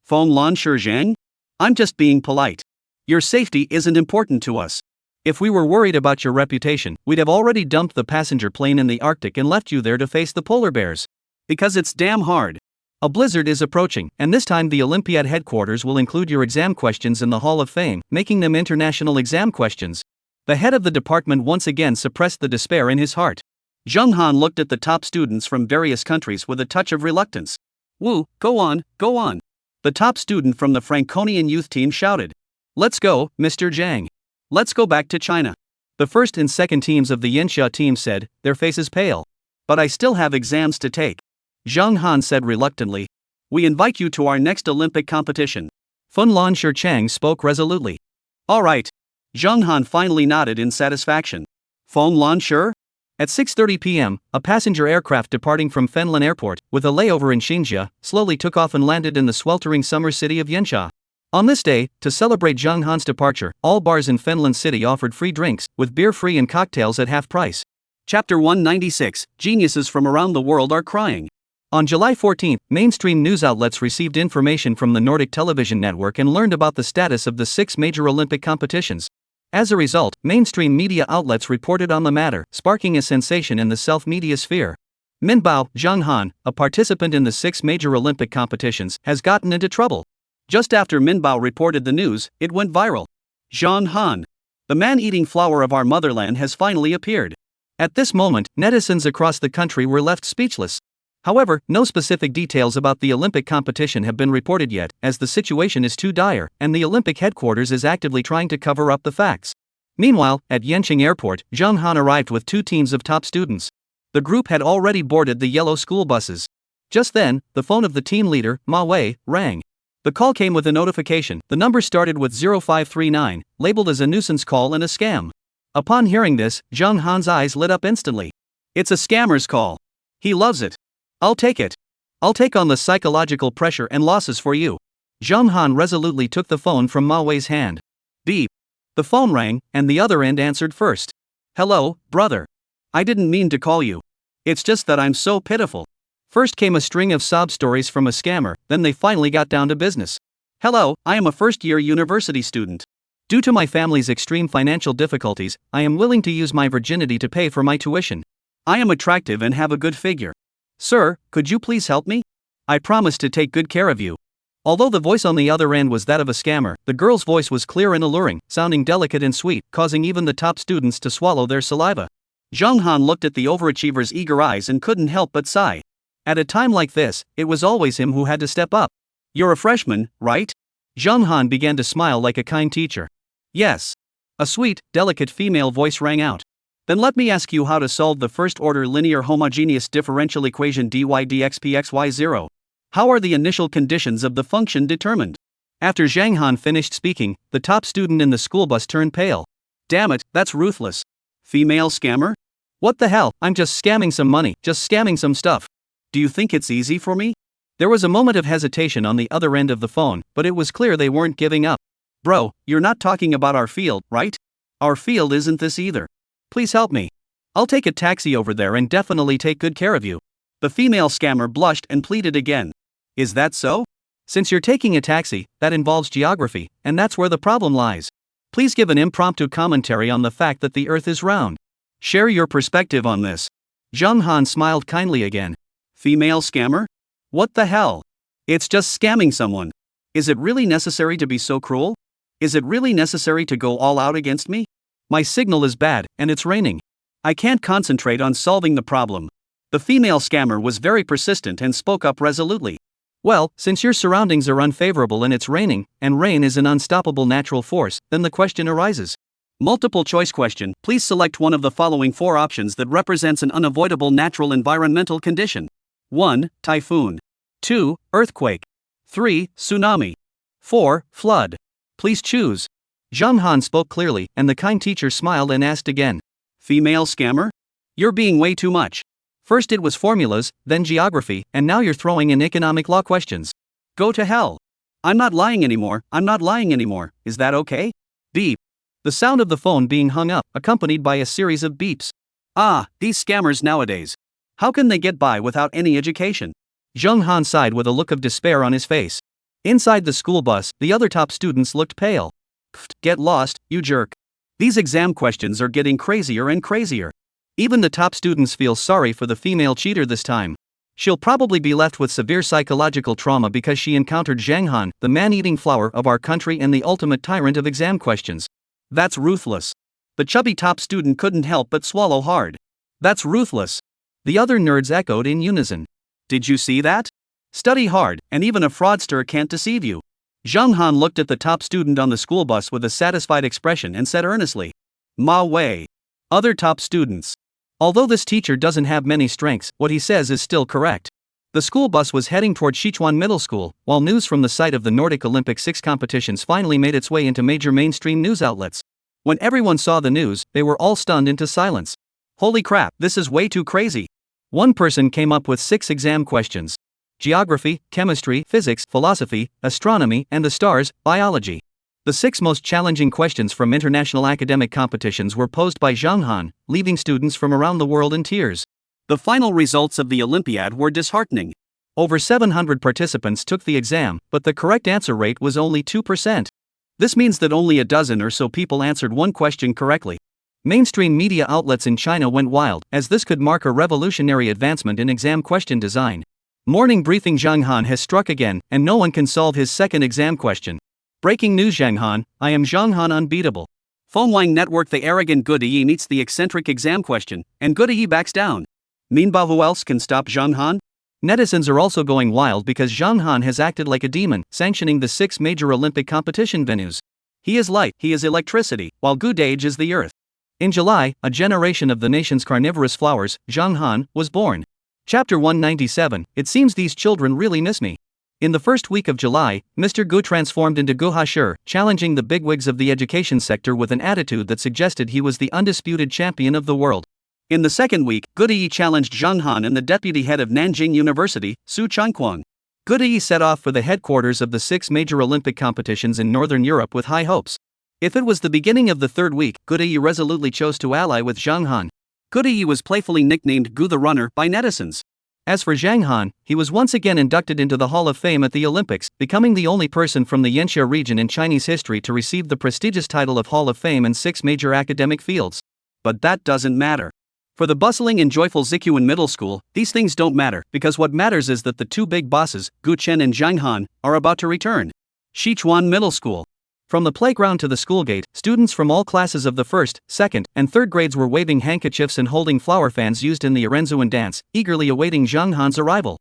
Fenglan Shichang? I'm just being polite. Your safety isn't important to us. If we were worried about your reputation, we'd have already dumped the passenger plane in the Arctic and left you there to face the polar bears. Because it's damn hard. A blizzard is approaching, and this time the Olympiad headquarters will include your exam questions in the Hall of Fame, making them international exam questions. The head of the department once again suppressed the despair in his heart. Zheng Han looked at the top students from various countries with a touch of reluctance. Wu, go on, go on. The top student from the Franconian youth team shouted. Let's go, Mr. Zhang. Let's go back to China. The first and second teams of the Yanxia team said, their faces pale. But I still have exams to take. Zheng Han said reluctantly. We invite you to our next Olympic competition. Funlan Shichang spoke resolutely. All right. Zheng Han finally nodded in satisfaction. Funlan Shi? At 6:30 p.m., a passenger aircraft departing from Fenlin Airport, with a layover in Xinjia, slowly took off and landed in the sweltering summer city of Yanxia. On this day, to celebrate Zheng Han's departure, all bars in Fenlin City offered free drinks, with beer free and cocktails at half price. Chapter 196, Geniuses from Around the World Are Crying. On July 14, mainstream news outlets received information from the Nordic television network and learned about the status of the 6 major Olympic competitions. As a result, mainstream media outlets reported on the matter, sparking a sensation in the self-media sphere. Minbao Zheng Han, a participant in the 6 major Olympic competitions, has gotten into trouble. Just after Minbao reported the news, it went viral. Zheng Han, the man-eating flower of our motherland, has finally appeared. At this moment, netizens across the country were left speechless. However, no specific details about the Olympic competition have been reported yet, as the situation is too dire, and the Olympic headquarters is actively trying to cover up the facts. Meanwhile, at Yanqing Airport, Zheng Han arrived with 2 teams of top students. The group had already boarded the yellow school buses. Just then, the phone of the team leader, Ma Wei, rang. The call came with a notification. The number started with 0539, labeled as a nuisance call and a scam. Upon hearing this, Zheng Han's eyes lit up instantly. It's a scammer's call. He loves it. I'll take it. I'll take on the psychological pressure and losses for you. Zheng Han resolutely took the phone from Ma Wei's hand. Beep. The phone rang, and the other end answered first. Hello, brother. I didn't mean to call you. It's just that I'm so pitiful. First came a string of sob stories from a scammer, then they finally got down to business. Hello, I am a first-year university student. Due to my family's extreme financial difficulties, I am willing to use my virginity to pay for my tuition. I am attractive and have a good figure. Sir, could you please help me? I promise to take good care of you. Although the voice on the other end was that of a scammer, the girl's voice was clear and alluring, sounding delicate and sweet, causing even the top students to swallow their saliva. Zheng Han looked at the overachiever's eager eyes and couldn't help but sigh. At a time like this, it was always him who had to step up. You're a freshman, right? Zheng Han began to smile like a kind teacher. Yes. A sweet, delicate female voice rang out. Then let me ask you how to solve the first-order linear homogeneous differential equation dy dx pxy0. How are the initial conditions of the function determined? After Zheng Han finished speaking, the top student in the school bus turned pale. Damn it, that's ruthless. Female scammer? What the hell, I'm just scamming some money, just scamming some stuff. Do you think it's easy for me? There was a moment of hesitation on the other end of the phone, but it was clear they weren't giving up. Bro, you're not talking about our field, right? Our field isn't this either. Please help me. I'll take a taxi over there and definitely take good care of you. The female scammer blushed and pleaded again. Is that so? Since you're taking a taxi, that involves geography, and that's where the problem lies. Please give an impromptu commentary on the fact that the Earth is round. Share your perspective on this. Zheng Han smiled kindly again. Female scammer? What the hell? It's just scamming someone. Is it really necessary to be so cruel? Is it really necessary to go all out against me? My signal is bad, and it's raining. I can't concentrate on solving the problem. The female scammer was very persistent and spoke up resolutely. Well, since your surroundings are unfavorable and it's raining, and rain is an unstoppable natural force, then the question arises. Multiple choice question, please select one of the following 4 options that represents an unavoidable natural environmental condition. 1. Typhoon. 2. Earthquake. 3. Tsunami. 4. Flood. Please choose. Zheng Han spoke clearly, and the kind teacher smiled and asked again. Female scammer? You're being way too much. First it was formulas, then geography, and now you're throwing in economic law questions. Go to hell. I'm not lying anymore, is that okay? Beep. The sound of the phone being hung up, accompanied by a series of beeps. Ah, these scammers nowadays. How can they get by without any education? Zheng Han sighed with a look of despair on his face. Inside the school bus, the other top students looked pale. Pfft, get lost, you jerk. These exam questions are getting crazier and crazier. Even the top students feel sorry for the female cheater this time. She'll probably be left with severe psychological trauma because she encountered Zhang Han, the man-eating flower of our country and the ultimate tyrant of exam questions. That's ruthless. The chubby top student couldn't help but swallow hard. That's ruthless. The other nerds echoed in unison. Did you see that? Study hard, and even a fraudster can't deceive you. Zhang Han looked at the top student on the school bus with a satisfied expression and said earnestly, "Ma Wei." Other top students. Although this teacher doesn't have many strengths, what he says is still correct. The school bus was heading toward Sichuan Middle School, while news from the site of the Nordic Olympic 6 competitions finally made its way into major mainstream news outlets. When everyone saw the news, they were all stunned into silence. Holy crap, this is way too crazy. One person came up with 6 exam questions: geography, chemistry, physics, philosophy, astronomy, and the stars, biology. The 6 most challenging questions from international academic competitions were posed by Zhang Han, leaving students from around the world in tears. The final results of the Olympiad were disheartening. Over 700 participants took the exam, but the correct answer rate was only 2%. This means that only a dozen or so people answered one question correctly. Mainstream media outlets in China went wild, as this could mark a revolutionary advancement in exam question design. Morning briefing: Zhang Han has struck again, and no one can solve his second exam question. Breaking news: Zhang Han, I am Zhang Han unbeatable. Phone network: the arrogant Goody meets the eccentric exam question, and Goody backs down. Meanwhile, who else can stop Zhang Han? Netizens are also going wild because Zhang Han has acted like a demon, sanctioning the 6 major Olympic competition venues. He is light, he is electricity, while Goody is the earth. In July, a generation of the nation's carnivorous flowers, Zhang Han, was born. Chapter 197, it seems these children really miss me. In the first week of July, Mr. Gu transformed into Gu Hashir, challenging the bigwigs of the education sector with an attitude that suggested he was the undisputed champion of the world. In the second week, Goody challenged Zhang Han and the deputy head of Nanjing University, Su Changquang. Goody set off for the headquarters of the 6 major Olympic competitions in Northern Europe with high hopes. If it was the beginning of the third week, Goody resolutely chose to ally with Zhang Han. Goody was playfully nicknamed Gu the Runner by netizens. As for Zhang Han, he was once again inducted into the Hall of Fame at the Olympics, becoming the only person from the Yanxia region in Chinese history to receive the prestigious title of Hall of Fame in 6 major academic fields. But that doesn't matter. For the bustling and joyful Sichuan Middle School, these things don't matter, because what matters is that the 2 big bosses, Gu Chen and Zhang Han, are about to return. Sichuan Middle School. From the playground to the school gate, students from all classes of the 1st, 2nd, and 3rd grades were waving handkerchiefs and holding flower fans used in the Arenzuan dance, eagerly awaiting Zhang Han's arrival.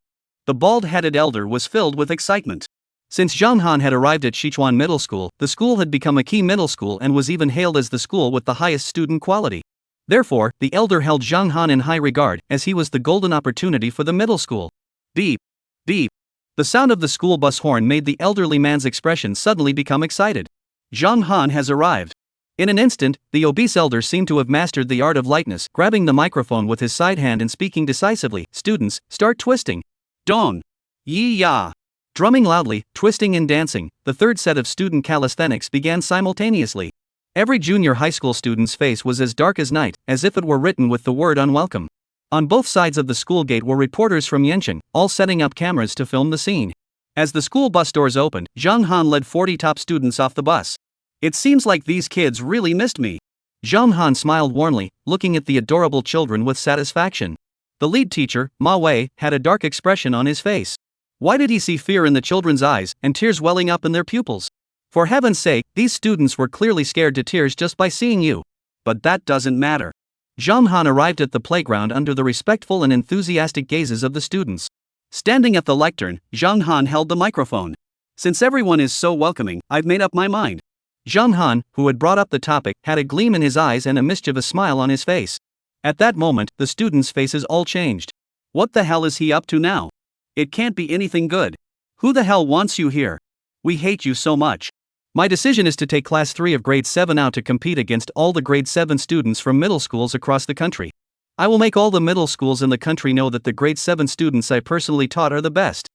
The bald-headed elder was filled with excitement. Since Zhang Han had arrived at Sichuan Middle School, the school had become a key middle school and was even hailed as the school with the highest student quality. Therefore, the elder held Zhang Han in high regard, as he was the golden opportunity for the middle school. Beep. Beep. The sound of the school bus horn made the elderly man's expression suddenly become excited. Zhang Han has arrived. In an instant, the obese elder seemed to have mastered the art of lightness, grabbing the microphone with his side hand and speaking decisively. Students, start twisting. Dong. Yi-ya. Drumming loudly, twisting and dancing, the 3rd set of student calisthenics began simultaneously. Every junior high school student's face was as dark as night, as if it were written with the word unwelcome. On both sides of the school gate were reporters from Yancheng, all setting up cameras to film the scene. As the school bus doors opened, Zhang Han led 40 top students off the bus. It seems like these kids really missed me. Zhang Han smiled warmly, looking at the adorable children with satisfaction. The lead teacher, Ma Wei, had a dark expression on his face. Why did he see fear in the children's eyes, and tears welling up in their pupils? For heaven's sake, these students were clearly scared to tears just by seeing you. But that doesn't matter. Zhang Han arrived at the playground under the respectful and enthusiastic gazes of the students. Standing at the lectern, Zhang Han held the microphone. Since everyone is so welcoming, I've made up my mind. Zhang Han, who had brought up the topic, had a gleam in his eyes and a mischievous smile on his face. At that moment, the students' faces all changed. What the hell is he up to now? It can't be anything good. Who the hell wants you here? We hate you so much. My decision is to take Class 3 of Grade 7 out to compete against all the Grade 7 students from middle schools across the country. I will make all the middle schools in the country know that the Grade 7 students I personally taught are the best.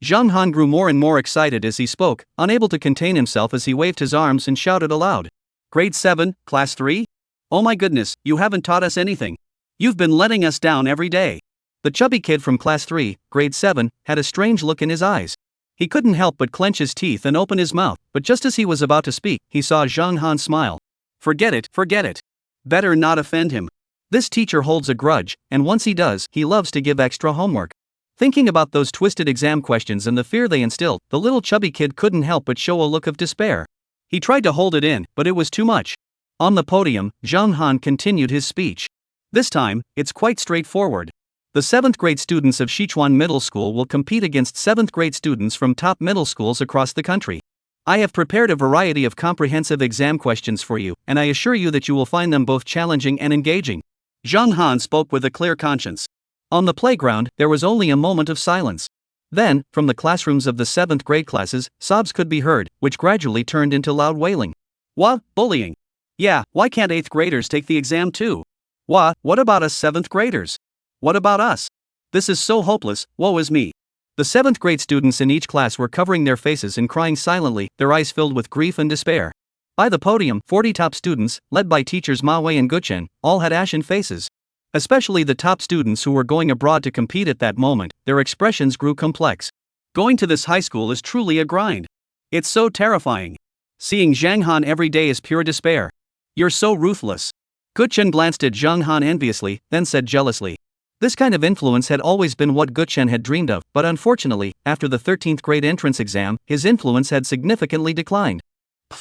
Zhang Han grew more and more excited as he spoke, unable to contain himself as he waved his arms and shouted aloud. Grade 7, Class 3? Oh my goodness, you haven't taught us anything. You've been letting us down every day. The chubby kid from Class 3, Grade 7, had a strange look in his eyes. He couldn't help but clench his teeth and open his mouth, but just as he was about to speak, he saw Zhang Han smile. Forget it. Better not offend him. This teacher holds a grudge, and once he does, he loves to give extra homework. Thinking about those twisted exam questions and the fear they instilled, the little chubby kid couldn't help but show a look of despair. He tried to hold it in, but it was too much. On the podium, Zhang Han continued his speech. This time, it's quite straightforward. The 7th grade students of Sichuan Middle School will compete against 7th grade students from top middle schools across the country. I have prepared a variety of comprehensive exam questions for you, and I assure you that you will find them both challenging and engaging. Zhang Han spoke with a clear conscience. On the playground, there was only a moment of silence. Then, from the classrooms of the 7th grade classes, sobs could be heard, which gradually turned into loud wailing. What? Bullying? Yeah, why can't 8th graders take the exam too? What about us 7th graders? What about us? This is so hopeless, woe is me. The 7th grade students in each class were covering their faces and crying silently, their eyes filled with grief and despair. By the podium, 40 top students, led by teachers Manhwa and Guchen, all had ashen faces. Especially the top students who were going abroad to compete at that moment, their expressions grew complex. Going to this high school is truly a grind. It's so terrifying. Seeing Zhang Han every day is pure despair. You're so ruthless. Guchen glanced at Zhang Han enviously, then said jealously. This kind of influence had always been what Guchen had dreamed of, but unfortunately, after the 13th grade entrance exam, his influence had significantly declined.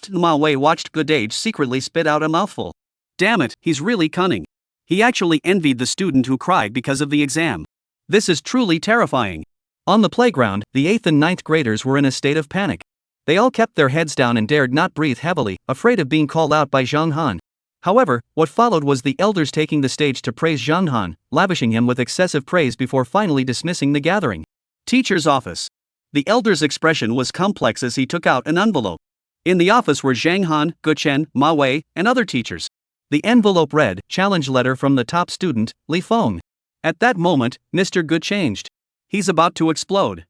Ma Wei watched Goodage secretly spit out a mouthful. Damn it, he's really cunning. He actually envied the student who cried because of the exam. This is truly terrifying. On the playground, the 8th and 9th graders were in a state of panic. They all kept their heads down and dared not breathe heavily, afraid of being called out by Zhang Han. However, what followed was the elders taking the stage to praise Zhang Han, lavishing him with excessive praise before finally dismissing the gathering. Teacher's office. The elder's expression was complex as he took out an envelope. In the office were Zhang Han, Guchen, Ma Wei, and other teachers. The envelope read, "Challenge letter from the top student, Li Feng." At that moment, Mr. Gu changed. He's about to explode.